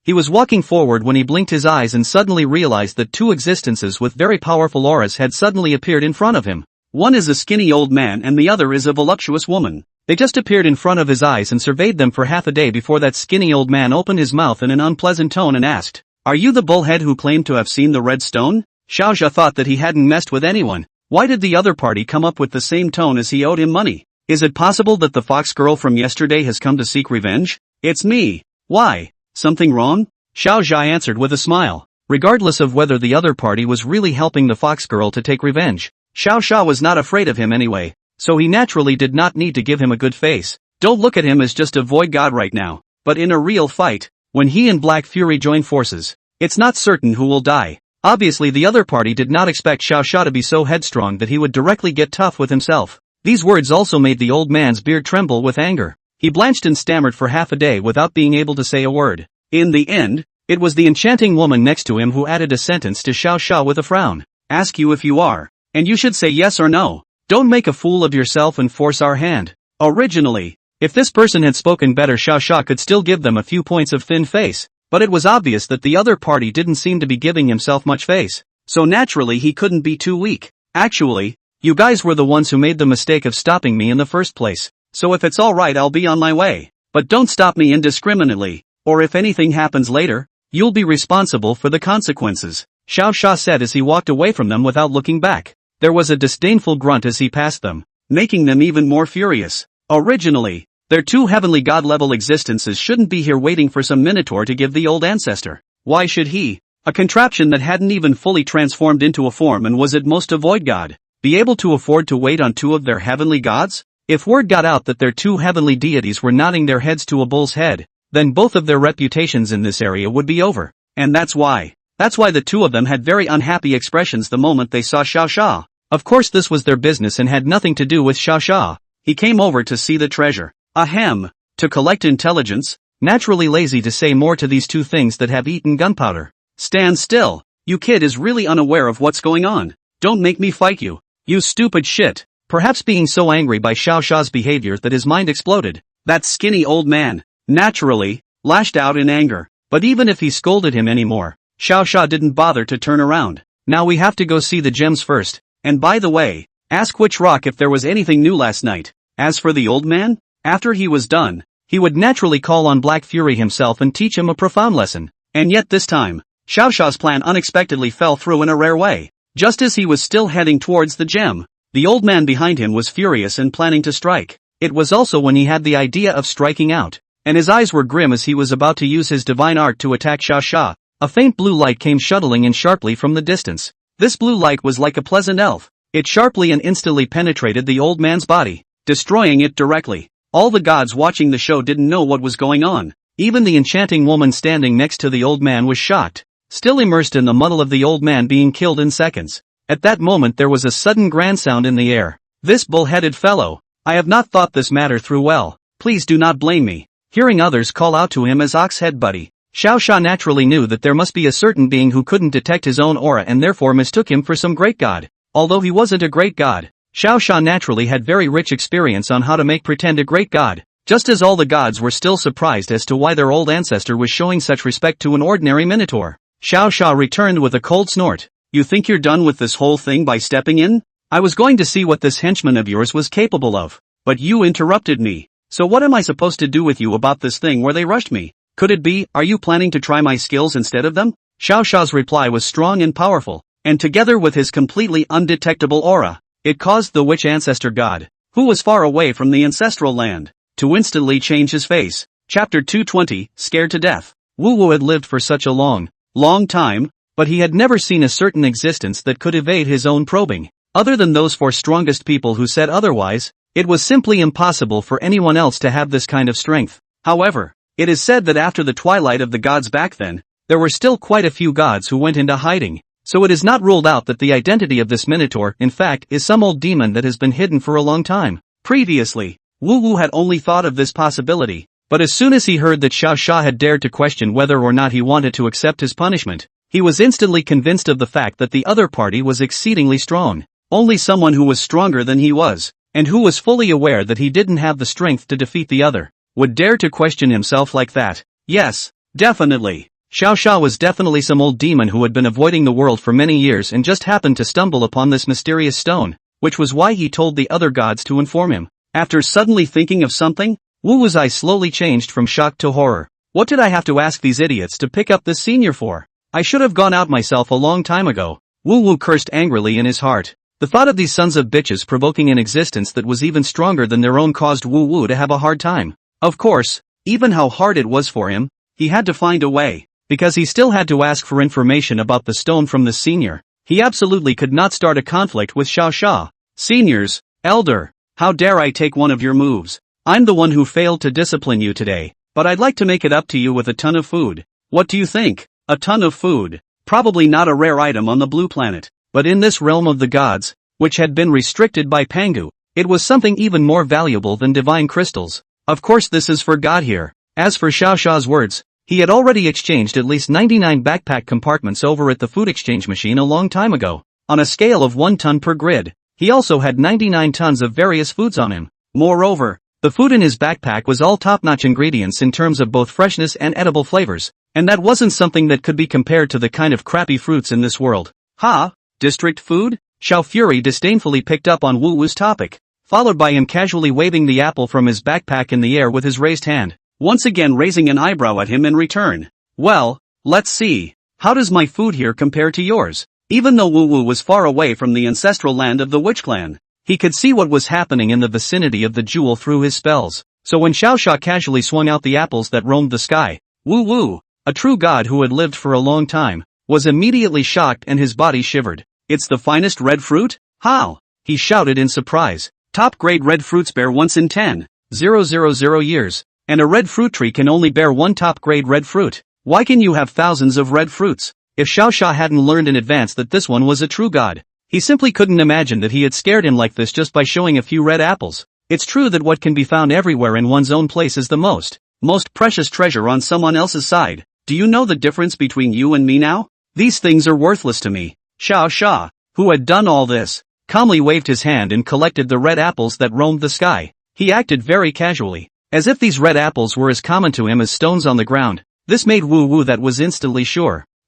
S1: He was walking forward when he blinked his eyes and suddenly realized that two existences with very powerful auras had suddenly appeared in front of him. One is a skinny old man and the other is a voluptuous woman. They just appeared in front of his eyes and surveyed them for half a day before that skinny old man opened his mouth in an unpleasant tone and asked, "Are you the bullhead who claimed to have seen the red stone?" Xiao Xia thought that he hadn't messed with anyone. Why did the other party come up with the same tone as he owed him money? Is it possible that the fox girl from yesterday has come to seek revenge? It's me. Why? Something wrong? Xiao Xia answered with a smile. Regardless of whether the other party was really helping the fox girl to take revenge, Xiao Xia was not afraid of him anyway, so he naturally did not need to give him a good face. Don't look at him as just a void god right now, but in a real fight, when he and Black Fury join forces, it's not certain who will die. Obviously the other party did not expect Xiao Xia to be so headstrong that he would directly get tough with himself. These words also made the old man's beard tremble with anger. He blanched and stammered for half a day without being able to say a word. In the end, it was the enchanting woman next to him who added a sentence to Xiao Xia with a frown. Ask you if you are, and you should say yes or no. Don't make a fool of yourself and force our hand. Originally, if this person had spoken better, Xiao Xia could still give them a few points of thin face, but it was obvious that the other party didn't seem to be giving himself much face, so naturally he couldn't be too weak. Actually, you guys were the ones who made the mistake of stopping me in the first place, so if it's alright I'll be on my way. But don't stop me indiscriminately, or if anything happens later, you'll be responsible for the consequences, Xiao Xia said as he walked away from them without looking back. There was a disdainful grunt as he passed them, making them even more furious. Originally, their two heavenly god-level existences shouldn't be here waiting for some minotaur to give the old ancestor. Why should he, a contraption that hadn't even fully transformed into a form and was at most a void god, be able to afford to wait on two of their heavenly gods? If word got out that their two heavenly deities were nodding their heads to a bull's head, then both of their reputations in this area would be over. And that's why the two of them had very unhappy expressions the moment they saw Xiao Xia. Of course this was their business and had nothing to do with Xiao Xia. He came over to see the treasure. Ahem. To collect intelligence, naturally lazy to say more to these two things that have eaten gunpowder. Stand still. You kid is really unaware of what's going on. Don't make me fight you. You stupid shit. Perhaps being so angry by Xiao Xia's behavior that his mind exploded. That skinny old man, naturally, lashed out in anger. But even if he scolded him anymore, Xiao Xia didn't bother to turn around. Now we have to go see the gems first. And by the way, ask Witch Rock if there was anything new last night. As for the old man, after he was done, he would naturally call on Black Fury himself and teach him a profound lesson. And yet this time, Xiao Xia's plan unexpectedly fell through in a rare way. Just as he was still heading towards the gem, the old man behind him was furious and planning to strike. It was also when he had the idea of striking out, and his eyes were grim as he was about to use his divine art to attack Xiao Xia. A faint blue light came shuttling in sharply from the distance. This blue light was like a pleasant elf. It sharply and instantly penetrated the old man's body, destroying it directly. All the gods watching the show didn't know what was going on. Even the enchanting woman standing next to the old man was shocked, still immersed in the muddle of the old man being killed in seconds. At that moment there was a sudden grand sound in the air. This bull-headed fellow, I have not thought this matter through well. Please do not blame me. Hearing others call out to him as Ox-head buddy, Xiao Xia naturally knew that there must be a certain being who couldn't detect his own aura and therefore mistook him for some great god. Although he wasn't a great god, Xiao Xia naturally had very rich experience on how to make pretend a great god, just as all the gods were still surprised as to why their old ancestor was showing such respect to an ordinary minotaur. Xiao Xia returned with a cold snort. You think you're done with this whole thing by stepping in? I was going to see what this henchman of yours was capable of, but you interrupted me. So what am I supposed to do with you about this thing where they rushed me? Could it be, are you planning to try my skills instead of them? Xiao Xia's reply was strong and powerful, and together with his completely undetectable aura, it caused the witch ancestor god, who was far away from the ancestral land, to instantly change his face. Chapter 220, Scared to Death. Wu Wu had lived for such a long time, but he had never seen a certain existence that could evade his own probing. Other than those four strongest people who said otherwise, it was simply impossible for anyone else to have this kind of strength. However, it is said that after the twilight of the gods back then, there were still quite a few gods who went into hiding. So it is not ruled out that the identity of this minotaur, in fact, is some old demon that has been hidden for a long time. Previously, Wu Wu had only thought of this possibility, but as soon as he heard that Xiao Xia had dared to question whether or not he wanted to accept his punishment, he was instantly convinced of the fact that the other party was exceedingly strong. Only someone who was stronger than he was, and who was fully aware that he didn't have the strength to defeat the other, would dare to question himself like that. Yes, definitely. Xiao Xia was definitely some old demon who had been avoiding the world for many years and just happened to stumble upon this mysterious stone, which was why he told the other gods to inform him. After suddenly thinking of something, Wu Wu's eyes slowly changed from shock to horror. What did I have to ask these idiots to pick up this senior for? I should have gone out myself a long time ago. Wu Wu cursed angrily in his heart. The thought of these sons of bitches provoking an existence that was even stronger than their own caused Wu Wu to have a hard time. Of course, even how hard it was for him, he had to find a way. Because he still had to ask for information about the stone from the senior, he absolutely could not start a conflict with Xiao Xia. Seniors, elder, how dare I take one of your moves? I'm the one who failed to discipline you today, but I'd like to make it up to you with a ton of food. What do you think? A ton of food? Probably not a rare item on the blue planet, but in this realm of the gods, which had been restricted by Pangu, it was something even more valuable than divine crystals. Of course this is for God here. As for Xiao Xia's words, he had already exchanged at least 99 backpack compartments over at the food exchange machine a long time ago. On a scale of 1 ton per grid, he also had 99 tons of various foods on him. Moreover, the food in his backpack was all top-notch ingredients in terms of both freshness and edible flavors, and that wasn't something that could be compared to the kind of crappy fruits in this world. Ha! District food? Xiao Fury disdainfully picked up on Wu Wu's topic, followed by him casually waving the apple from his backpack in the air with his raised hand, once again raising an eyebrow at him in return. Well, let's see. How does my food here compare to yours? Even though Wu Wu was far away from the ancestral land of the Witch Clan, he could see what was happening in the vicinity of the jewel through his spells. So when Xiao Xia casually swung out the apples that roamed the sky, Wu Wu, a true god who had lived for a long time, was immediately shocked and his body shivered. It's the finest red fruit? How? He shouted in surprise. Top-grade red fruits bear once in 10,000 years. And a red fruit tree can only bear one top-grade red fruit. Why can you have thousands of red fruits? If Xiao Xia hadn't learned in advance that this one was a true god, He simply couldn't imagine that he had scared him like this just by showing a few red apples. It's true that what can be found everywhere in one's own place is the most precious treasure on someone else's side. Do you know the difference between you and me now? These things are worthless to me. Xiao Sha, who had done all this, calmly waved his hand and collected the red apples that roamed the sky. He acted very casually, as if these red apples were as common to him as stones on the ground. This made Wu Wu that was instantly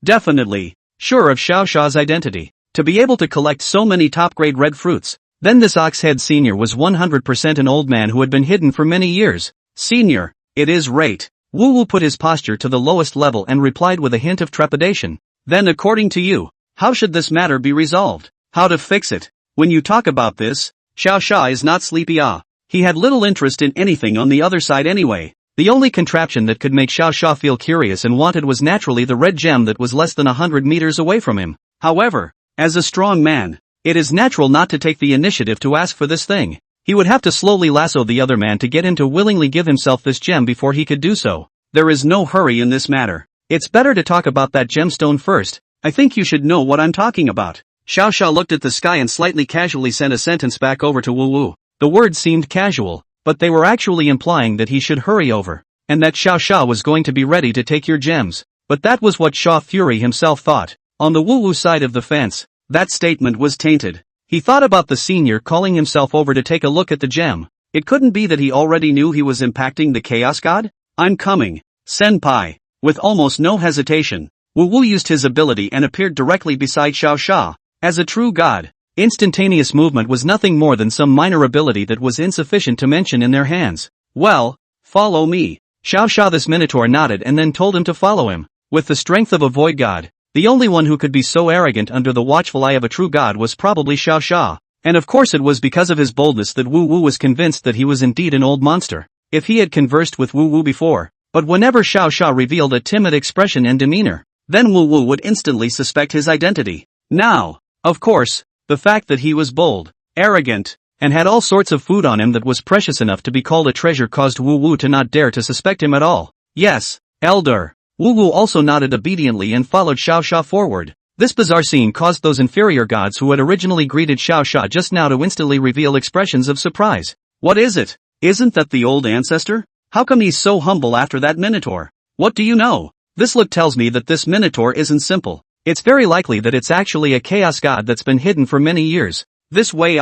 S1: definitely sure of Xiao Sha's identity. To be able to collect so many top-grade red fruits, then this Oxhead Senior was 100% an old man who had been hidden for many years. Senior, it is right. Wu Wu put his posture to the lowest level and replied with a hint of trepidation. Then according to you, how should this matter be resolved? How to fix it? When you talk about this, Xiao Sha is not sleepy. He had little interest in anything on the other side anyway. The only contraption that could make Xiao Sha feel curious and wanted was naturally the red gem that was less than 100 meters away from him. However, as a strong man, it is natural not to take the initiative to ask for this thing. He would have to slowly lasso the other man to get him to willingly give himself this gem before he could do so. There is no hurry in this matter. It's better to talk about that gemstone first. I think you should know what I'm talking about. Xiao Sha looked at the sky and slightly casually sent a sentence back over to Wu Wu. The words seemed casual, but they were actually implying that he should hurry over, and that Xiao Sha was going to be ready to take your gems. But that was what Sha Fury himself thought. On the Wu Wu side of the fence, that statement was tainted. He thought about the senior calling himself over to take a look at the gem. It couldn't be that he already knew he was impacting the Chaos God? I'm coming, senpai. With almost no hesitation, Wu Wu used his ability and appeared directly beside Xiao Sha. As a true god, instantaneous movement was nothing more than some minor ability that was insufficient to mention in their hands. Well, follow me. Xiao Sha this minotaur nodded and then told him to follow him. With the strength of a void god, the only one who could be so arrogant under the watchful eye of a true god was probably Xiao Sha. And of course it was because of his boldness that Wu Wu was convinced that he was indeed an old monster. If he had conversed with Wu Wu before, but whenever Xiao Sha revealed a timid expression and demeanor, then Wu Wu would instantly suspect his identity. Now, of course, the fact that he was bold, arrogant, and had all sorts of food on him that was precious enough to be called a treasure caused Wu Wu to not dare to suspect him at all. Yes, Elder. Wu Wu also nodded obediently and followed Xiao Sha forward. This bizarre scene caused those inferior gods who had originally greeted Xiao Sha just now to instantly reveal expressions of surprise. What is it? Isn't that the old ancestor? How come he's so humble after that minotaur? What do you know? This look tells me that this minotaur isn't simple. It's very likely that it's actually a chaos god that's been hidden for many years. This way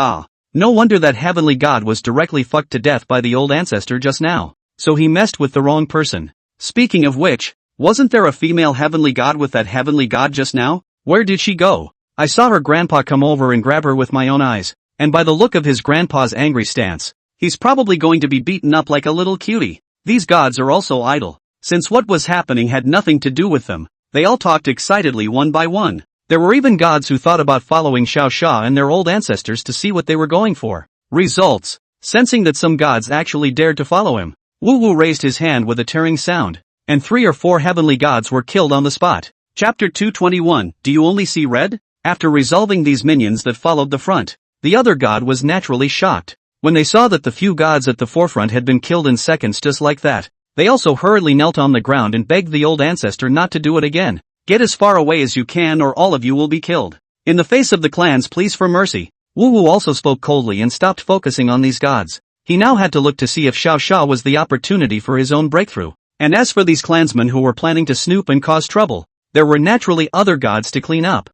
S1: no wonder that heavenly god was directly fucked to death by the old ancestor just now. So he messed with the wrong person. Speaking of which, wasn't there a female heavenly god with that heavenly god just now? Where did she go? I saw her grandpa come over and grab her with my own eyes, and by the look of his grandpa's angry stance, he's probably going to be beaten up like a little cutie. These gods are also idle. Since what was happening had nothing to do with them, they all talked excitedly one by one. There were even gods who thought about following Xiao Sha and their old ancestors to see what they were going for. Results. Sensing that some gods actually dared to follow him, Wu Wu raised his hand with a tearing sound, and 3 or 4 heavenly gods were killed on the spot. Chapter 221, Do You Only See Red? After resolving these minions that followed the front, the other god was naturally shocked. When they saw that the few gods at the forefront had been killed in seconds just like that, they also hurriedly knelt on the ground and begged the old ancestor not to do it again. Get as far away as you can or all of you will be killed. In the face of the clan's pleas for mercy, Wu Wu also spoke coldly and stopped focusing on these gods. He now had to look to see if Xiao Sha was the opportunity for his own breakthrough. And as for these clansmen who were planning to snoop and cause trouble, there were naturally other gods to clean up.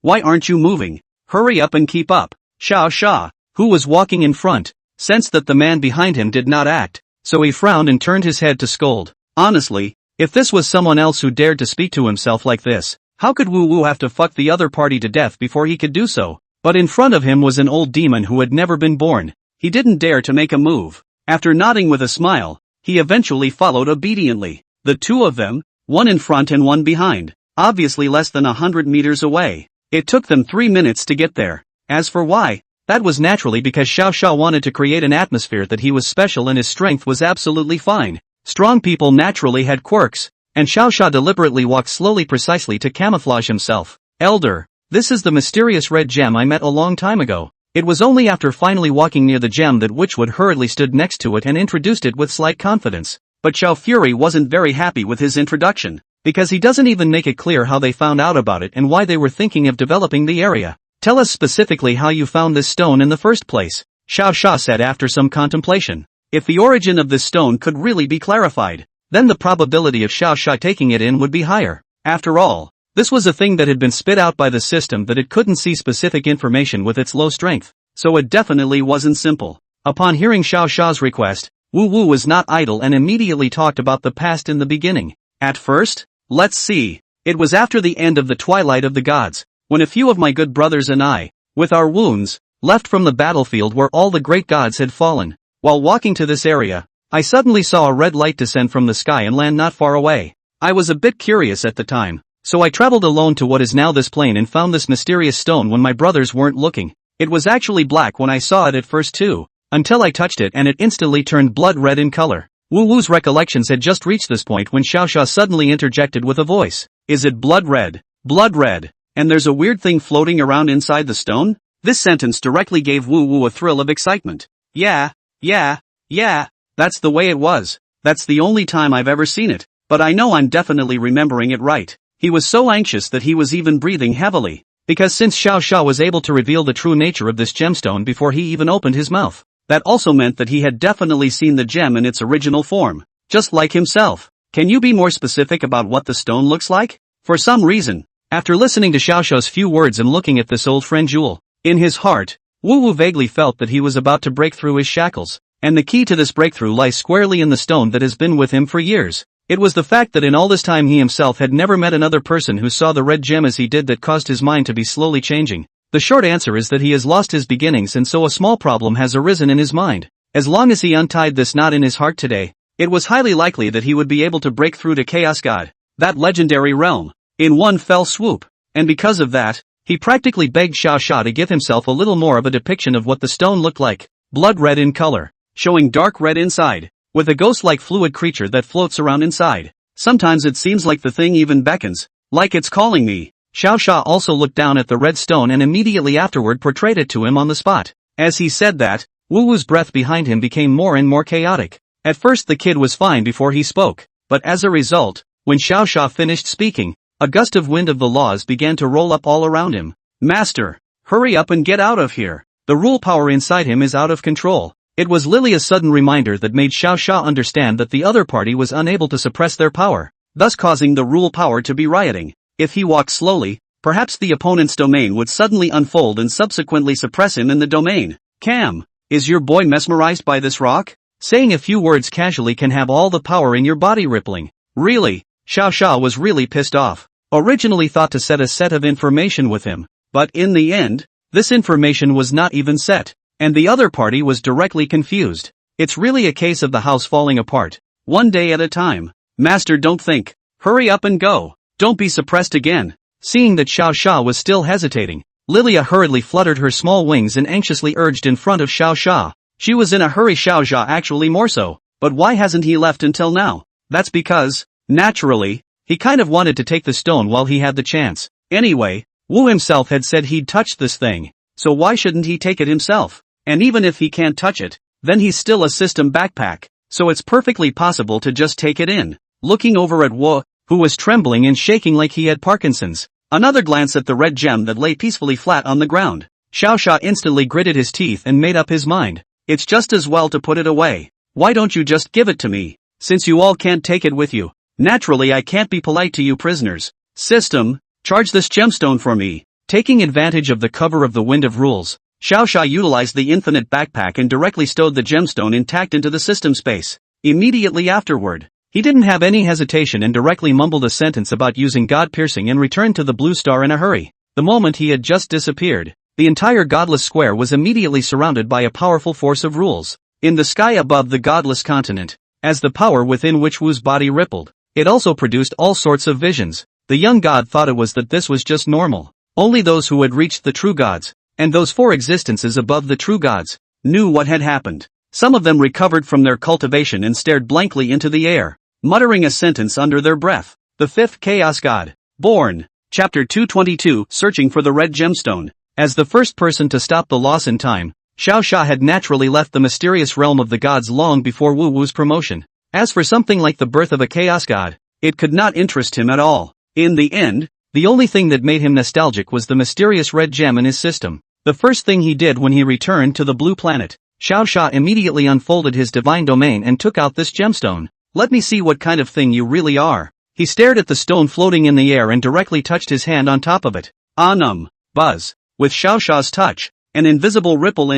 S1: Why aren't you moving? Hurry up and keep up. Xiao Sha, who was walking in front, sensed that the man behind him did not act, so he frowned and turned his head to scold. Honestly, if this was someone else who dared to speak to himself like this, how could Wu Wu have to fuck the other party to death before he could do so? But in front of him was an old demon who had never been born. He didn't dare to make a move. After nodding with a smile, he eventually followed obediently. The two of them, one in front and one behind, obviously less than 100 meters away. It took them 3 minutes to get there. As for why, that was naturally because Xiao Sha wanted to create an atmosphere that he was special and his strength was absolutely fine. Strong people naturally had quirks, and Xiao Sha deliberately walked slowly precisely to camouflage himself. Elder, this is the mysterious red gem I met a long time ago. It was only after finally walking near the gem that Witchwood hurriedly stood next to it and introduced it with slight confidence. But Xiao Fury wasn't very happy with his introduction, because he doesn't even make it clear how they found out about it and why they were thinking of developing the area. Tell us specifically how you found this stone in the first place, Xiao Sha said after some contemplation. If the origin of this stone could really be clarified, then the probability of Xiao Sha taking it in would be higher. After all, this was a thing that had been spit out by the system that it couldn't see specific information with its low strength, so it definitely wasn't simple. Upon hearing Xiao Sha's request, Wu Wu was not idle and immediately talked about the past in the beginning. At first, let's see. It was after the end of the Twilight of the Gods, when a few of my good brothers and I, with our wounds, left from the battlefield where all the great gods had fallen. While walking to this area, I suddenly saw a red light descend from the sky and land not far away. I was a bit curious at the time, so I traveled alone to what is now this plain and found this mysterious stone when my brothers weren't looking. It was actually black when I saw it at first too, until I touched it and it instantly turned blood red in color. Wu Wu's recollections had just reached this point when Xiao Sha suddenly interjected with a voice. Is it blood red? Blood red. And there's a weird thing floating around inside the stone? This sentence directly gave Wu Wu a thrill of excitement. Yeah, that's the way it was. That's the only time I've ever seen it, but I know I'm definitely remembering it right. He was so anxious that he was even breathing heavily, because since Xiao Sha was able to reveal the true nature of this gemstone before he even opened his mouth, that also meant that he had definitely seen the gem in its original form, just like himself. Can you be more specific about what the stone looks like? For some reason, after listening to Xiao Sha's few words and looking at this old friend Jewel, in his heart, Wu Wu vaguely felt that he was about to break through his shackles, and the key to this breakthrough lies squarely in the stone that has been with him for years. It was the fact that in all this time he himself had never met another person who saw the red gem as he did that caused his mind to be slowly changing. The short answer is that he has lost his beginnings and so a small problem has arisen in his mind. As long as he untied this knot in his heart today, it was highly likely that he would be able to break through to Chaos God, that legendary realm, in one fell swoop. And because of that, he practically begged Xiao Sha to give himself a little more of a depiction of what the stone looked like, blood red in color, showing dark red inside, with a ghost-like fluid creature that floats around inside. Sometimes it seems like the thing even beckons, like it's calling me. Xiao Sha also looked down at the red stone and immediately afterward portrayed it to him on the spot. As he said that, Wu Wu's breath behind him became more and more chaotic. At first the kid was fine before he spoke, but as a result, when Xiao Sha finished speaking, a gust of wind of the laws began to roll up all around him. Master, hurry up and get out of here. The rule power inside him is out of control. It was Lilia's sudden reminder that made Xiao Sha understand that the other party was unable to suppress their power, thus causing the rule power to be rioting. If he walked slowly, perhaps the opponent's domain would suddenly unfold and subsequently suppress him in the domain. Cam, is your boy mesmerized by this rock? Saying a few words casually can have all the power in your body rippling. Really? Xiao Sha was really pissed off. Originally thought to set a set of information with him, but in the end, this information was not even set. And the other party was directly confused. It's really a case of the house falling apart, one day at a time. Master, don't think. Hurry up and go. Don't be suppressed again. Seeing that Xiao Sha was still hesitating, Lilia hurriedly fluttered her small wings and anxiously urged in front of Xiao Sha. She was in a hurry, Xiao Sha actually more so, but why hasn't he left until now? That's because, naturally, he kind of wanted to take the stone while he had the chance. Anyway, Wu himself had said he'd touch this thing, so why shouldn't he take it himself? And even if he can't touch it, then he's still a system backpack, so it's perfectly possible to just take it in. Looking over at Wu, who was trembling and shaking like he had Parkinson's, another glance at the red gem that lay peacefully flat on the ground, Xiao Sha instantly gritted his teeth and made up his mind. It's just as well to put it away. Why don't you just give it to me, since you all can't take it with you? Naturally I can't be polite to you prisoners. System, charge this gemstone for me. Taking advantage of the cover of the wind of rules, Xiao Sha utilized the infinite backpack and directly stowed the gemstone intact into the system space. Immediately afterward, he didn't have any hesitation and directly mumbled a sentence about using God-piercing and returned to the blue star in a hurry. The moment he had just disappeared, the entire godless square was immediately surrounded by a powerful force of rules. In the sky above the godless continent, as the power within which Wu's body rippled, it also produced all sorts of visions. The young god thought it was that this was just normal. Only those who had reached the true gods, and those four existences above the true gods, knew what had happened. Some of them recovered from their cultivation and stared blankly into the air, muttering a sentence under their breath. The fifth Chaos God, born. Chapter 222, Searching for the Red Gemstone. As the first person to stop the loss in time, Xiao Sha had naturally left the mysterious realm of the gods long before Wu Wu's promotion. As for something like the birth of a Chaos God, it could not interest him at all. In the end, The only thing that made him nostalgic was the mysterious red gem in his system. The first thing he did when he returned to the blue planet, Xiao Sha immediately unfolded his divine domain and took out this gemstone. Let me see what kind of thing you really are. He stared at the stone floating in the air and directly touched his hand on top of it. Buzz. With Xiao Sha's touch, an invisible ripple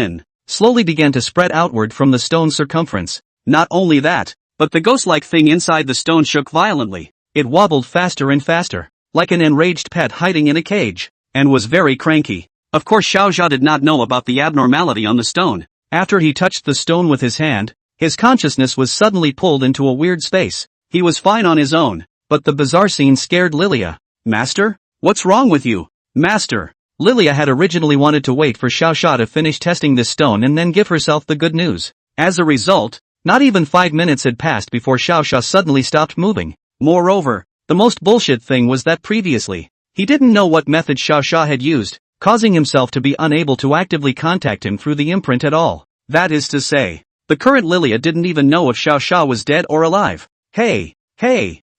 S1: slowly began to spread outward from the stone's circumference. Not only that, but the ghost-like thing inside the stone shook violently. It wobbled faster and faster, like an enraged pet hiding in a cage, and was very cranky. Of course Xiao Sha did not know about the abnormality on the stone. After he touched the stone with his hand, his consciousness was suddenly pulled into a weird space. He was fine on his own, but the bizarre scene scared Lilia. Master? What's wrong with you? Master. Lilia had originally wanted to wait for Xiao Sha to finish testing this stone and then give herself the good news. As a result, not even 5 minutes had passed before Xiao Sha suddenly stopped moving. Moreover, the most bullshit thing was that previously, he didn't know what method Xiao Sha had used, causing himself to be unable to actively contact him through the imprint at all. That is to say, the current Lilia didn't even know if Xiao Sha was dead or alive. Hey,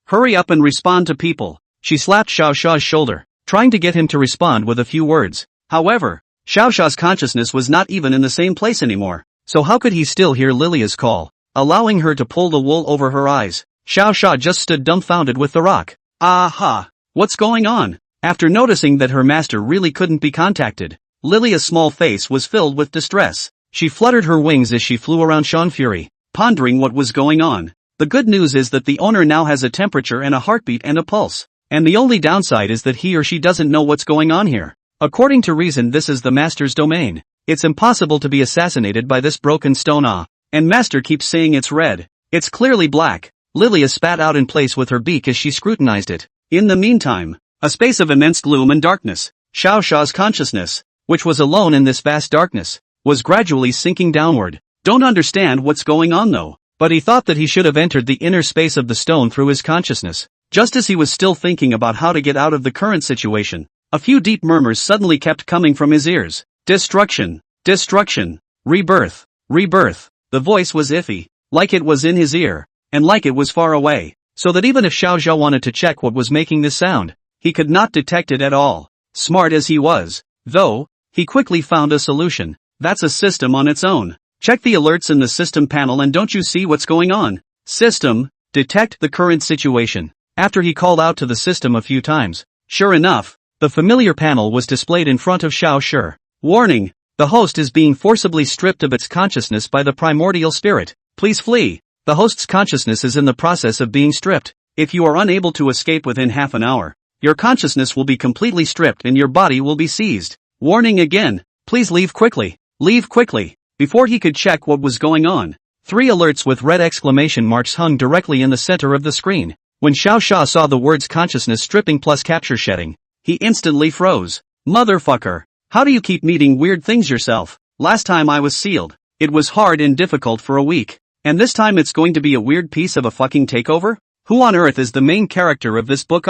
S1: hurry up and respond to people. She slapped Xiao Sha's shoulder, trying to get him to respond with a few words. However, Xiao Sha's consciousness was not even in the same place anymore, so how could he still hear Lilia's call, allowing her to pull the wool over her eyes? Xiao Sha just stood dumbfounded with the rock. Aha! What's going on? After noticing that her master really couldn't be contacted, Lilia's small face was filled with distress. She fluttered her wings as she flew around Sean Fury, pondering what was going on. The good news is that the owner now has a temperature and a heartbeat and a pulse. And the only downside is that he or she doesn't know what's going on here. According to reason, this is the master's domain. It's impossible to be assassinated by this broken stone. And master keeps saying it's red. It's clearly black. Lilia spat out in place with her beak as she scrutinized it. In the meantime, a space of immense gloom and darkness. Xiao Sha's consciousness, which was alone in this vast darkness, was gradually sinking downward. Don't understand what's going on though, but he thought that he should have entered the inner space of the stone through his consciousness. Just as he was still thinking about how to get out of the current situation, a few deep murmurs suddenly kept coming from his ears. Destruction, destruction, rebirth, rebirth. The voice was iffy, like it was in his ear, and like it was far away, so that even if Xiao Sha wanted to check what was making this sound, he could not detect it at all. Smart as he was, though, he quickly found a solution. That's a system on its own. Check the alerts in the system panel and don't you see what's going on? System, detect the current situation. After he called out to the system a few times, sure enough, the familiar panel was displayed in front of Xiao Shi. Warning, the host is being forcibly stripped of its consciousness by the primordial spirit. Please flee. The host's consciousness is in the process of being stripped. If you are unable to escape within half an hour, your consciousness will be completely stripped and your body will be seized. Warning again, please leave quickly. Leave quickly. Before he could check what was going on, 3 alerts with red exclamation marks hung directly in the center of the screen. When Xiao Sha saw the words consciousness stripping plus capture shedding, he instantly froze. Motherfucker, how do you keep meeting weird things yourself? Last time I was sealed, it was hard and difficult for a week. And this time it's going to be a weird piece of a fucking takeover? Who on earth is the main character of this book?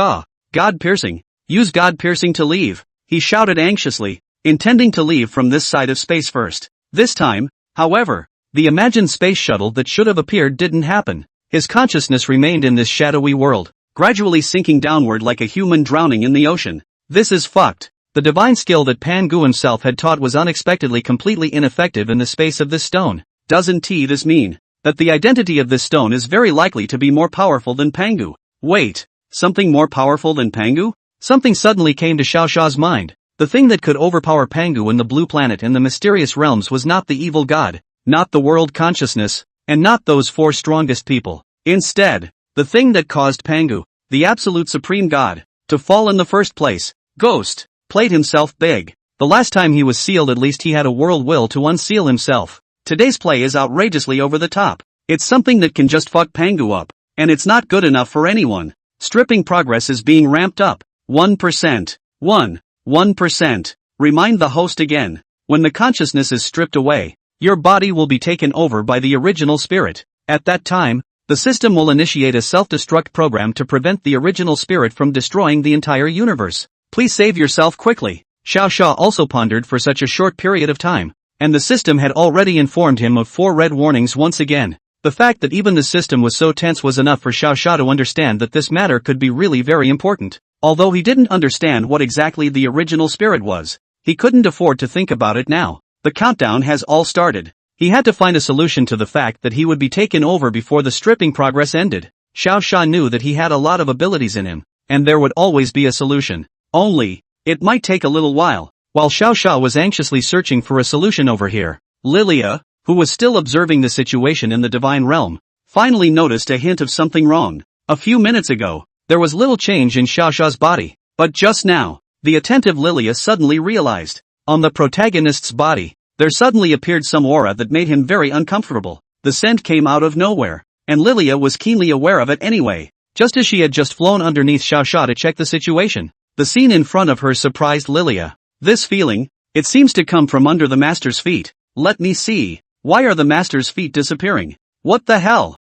S1: God piercing. Use God piercing to leave, he shouted anxiously, intending to leave from this side of space first. This time, however, the imagined space shuttle that should have appeared didn't happen. His consciousness remained in this shadowy world, gradually sinking downward like a human drowning in the ocean. This is fucked. The divine skill that Pangu himself had taught was unexpectedly completely ineffective in the space of this stone. Doesn't this mean that the identity of this stone is very likely to be more powerful than Pangu? Wait, something more powerful than Pangu? Something suddenly came to Xiao Sha's mind. The thing that could overpower Pangu in the blue planet and the mysterious realms was not the evil god, not the world consciousness, and not those 4 strongest people. Instead, the thing that caused Pangu, the absolute supreme god, to fall in the first place, Ghost, played himself big. The last time he was sealed at least he had a world will to unseal himself. Today's play is outrageously over the top. It's something that can just fuck Pangu up, and it's not good enough for anyone. Stripping progress is being ramped up. 1%. 1%. Remind the host again. When the consciousness is stripped away, your body will be taken over by the original spirit. At that time, the system will initiate a self-destruct program to prevent the original spirit from destroying the entire universe. Please save yourself quickly. Xiao Sha also pondered for such a short period of time, and the system had already informed him of 4 red warnings once again. The fact that even the system was so tense was enough for Xiao Sha to understand that this matter could be really very important. Although he didn't understand what exactly the original spirit was, he couldn't afford to think about it now. The countdown has all started. He had to find a solution to the fact that he would be taken over before the stripping progress ended. Xiao Sha knew that he had a lot of abilities in him, and there would always be a solution. Only, it might take a little while. While Xiao Sha was anxiously searching for a solution over here, Lilia, who was still observing the situation in the divine realm, finally noticed a hint of something wrong. A few minutes ago, there was little change in Xiao Sha's body, but just now, the attentive Lilia suddenly realized, on the protagonist's body, there suddenly appeared some aura that made him very uncomfortable. The scent came out of nowhere, and Lilia was keenly aware of it anyway, just as she had just flown underneath Xiao Sha to check the situation. The scene in front of her surprised Lilia. This feeling, it seems to come from under the master's feet. Let me see. Why are the master's feet disappearing? What the hell?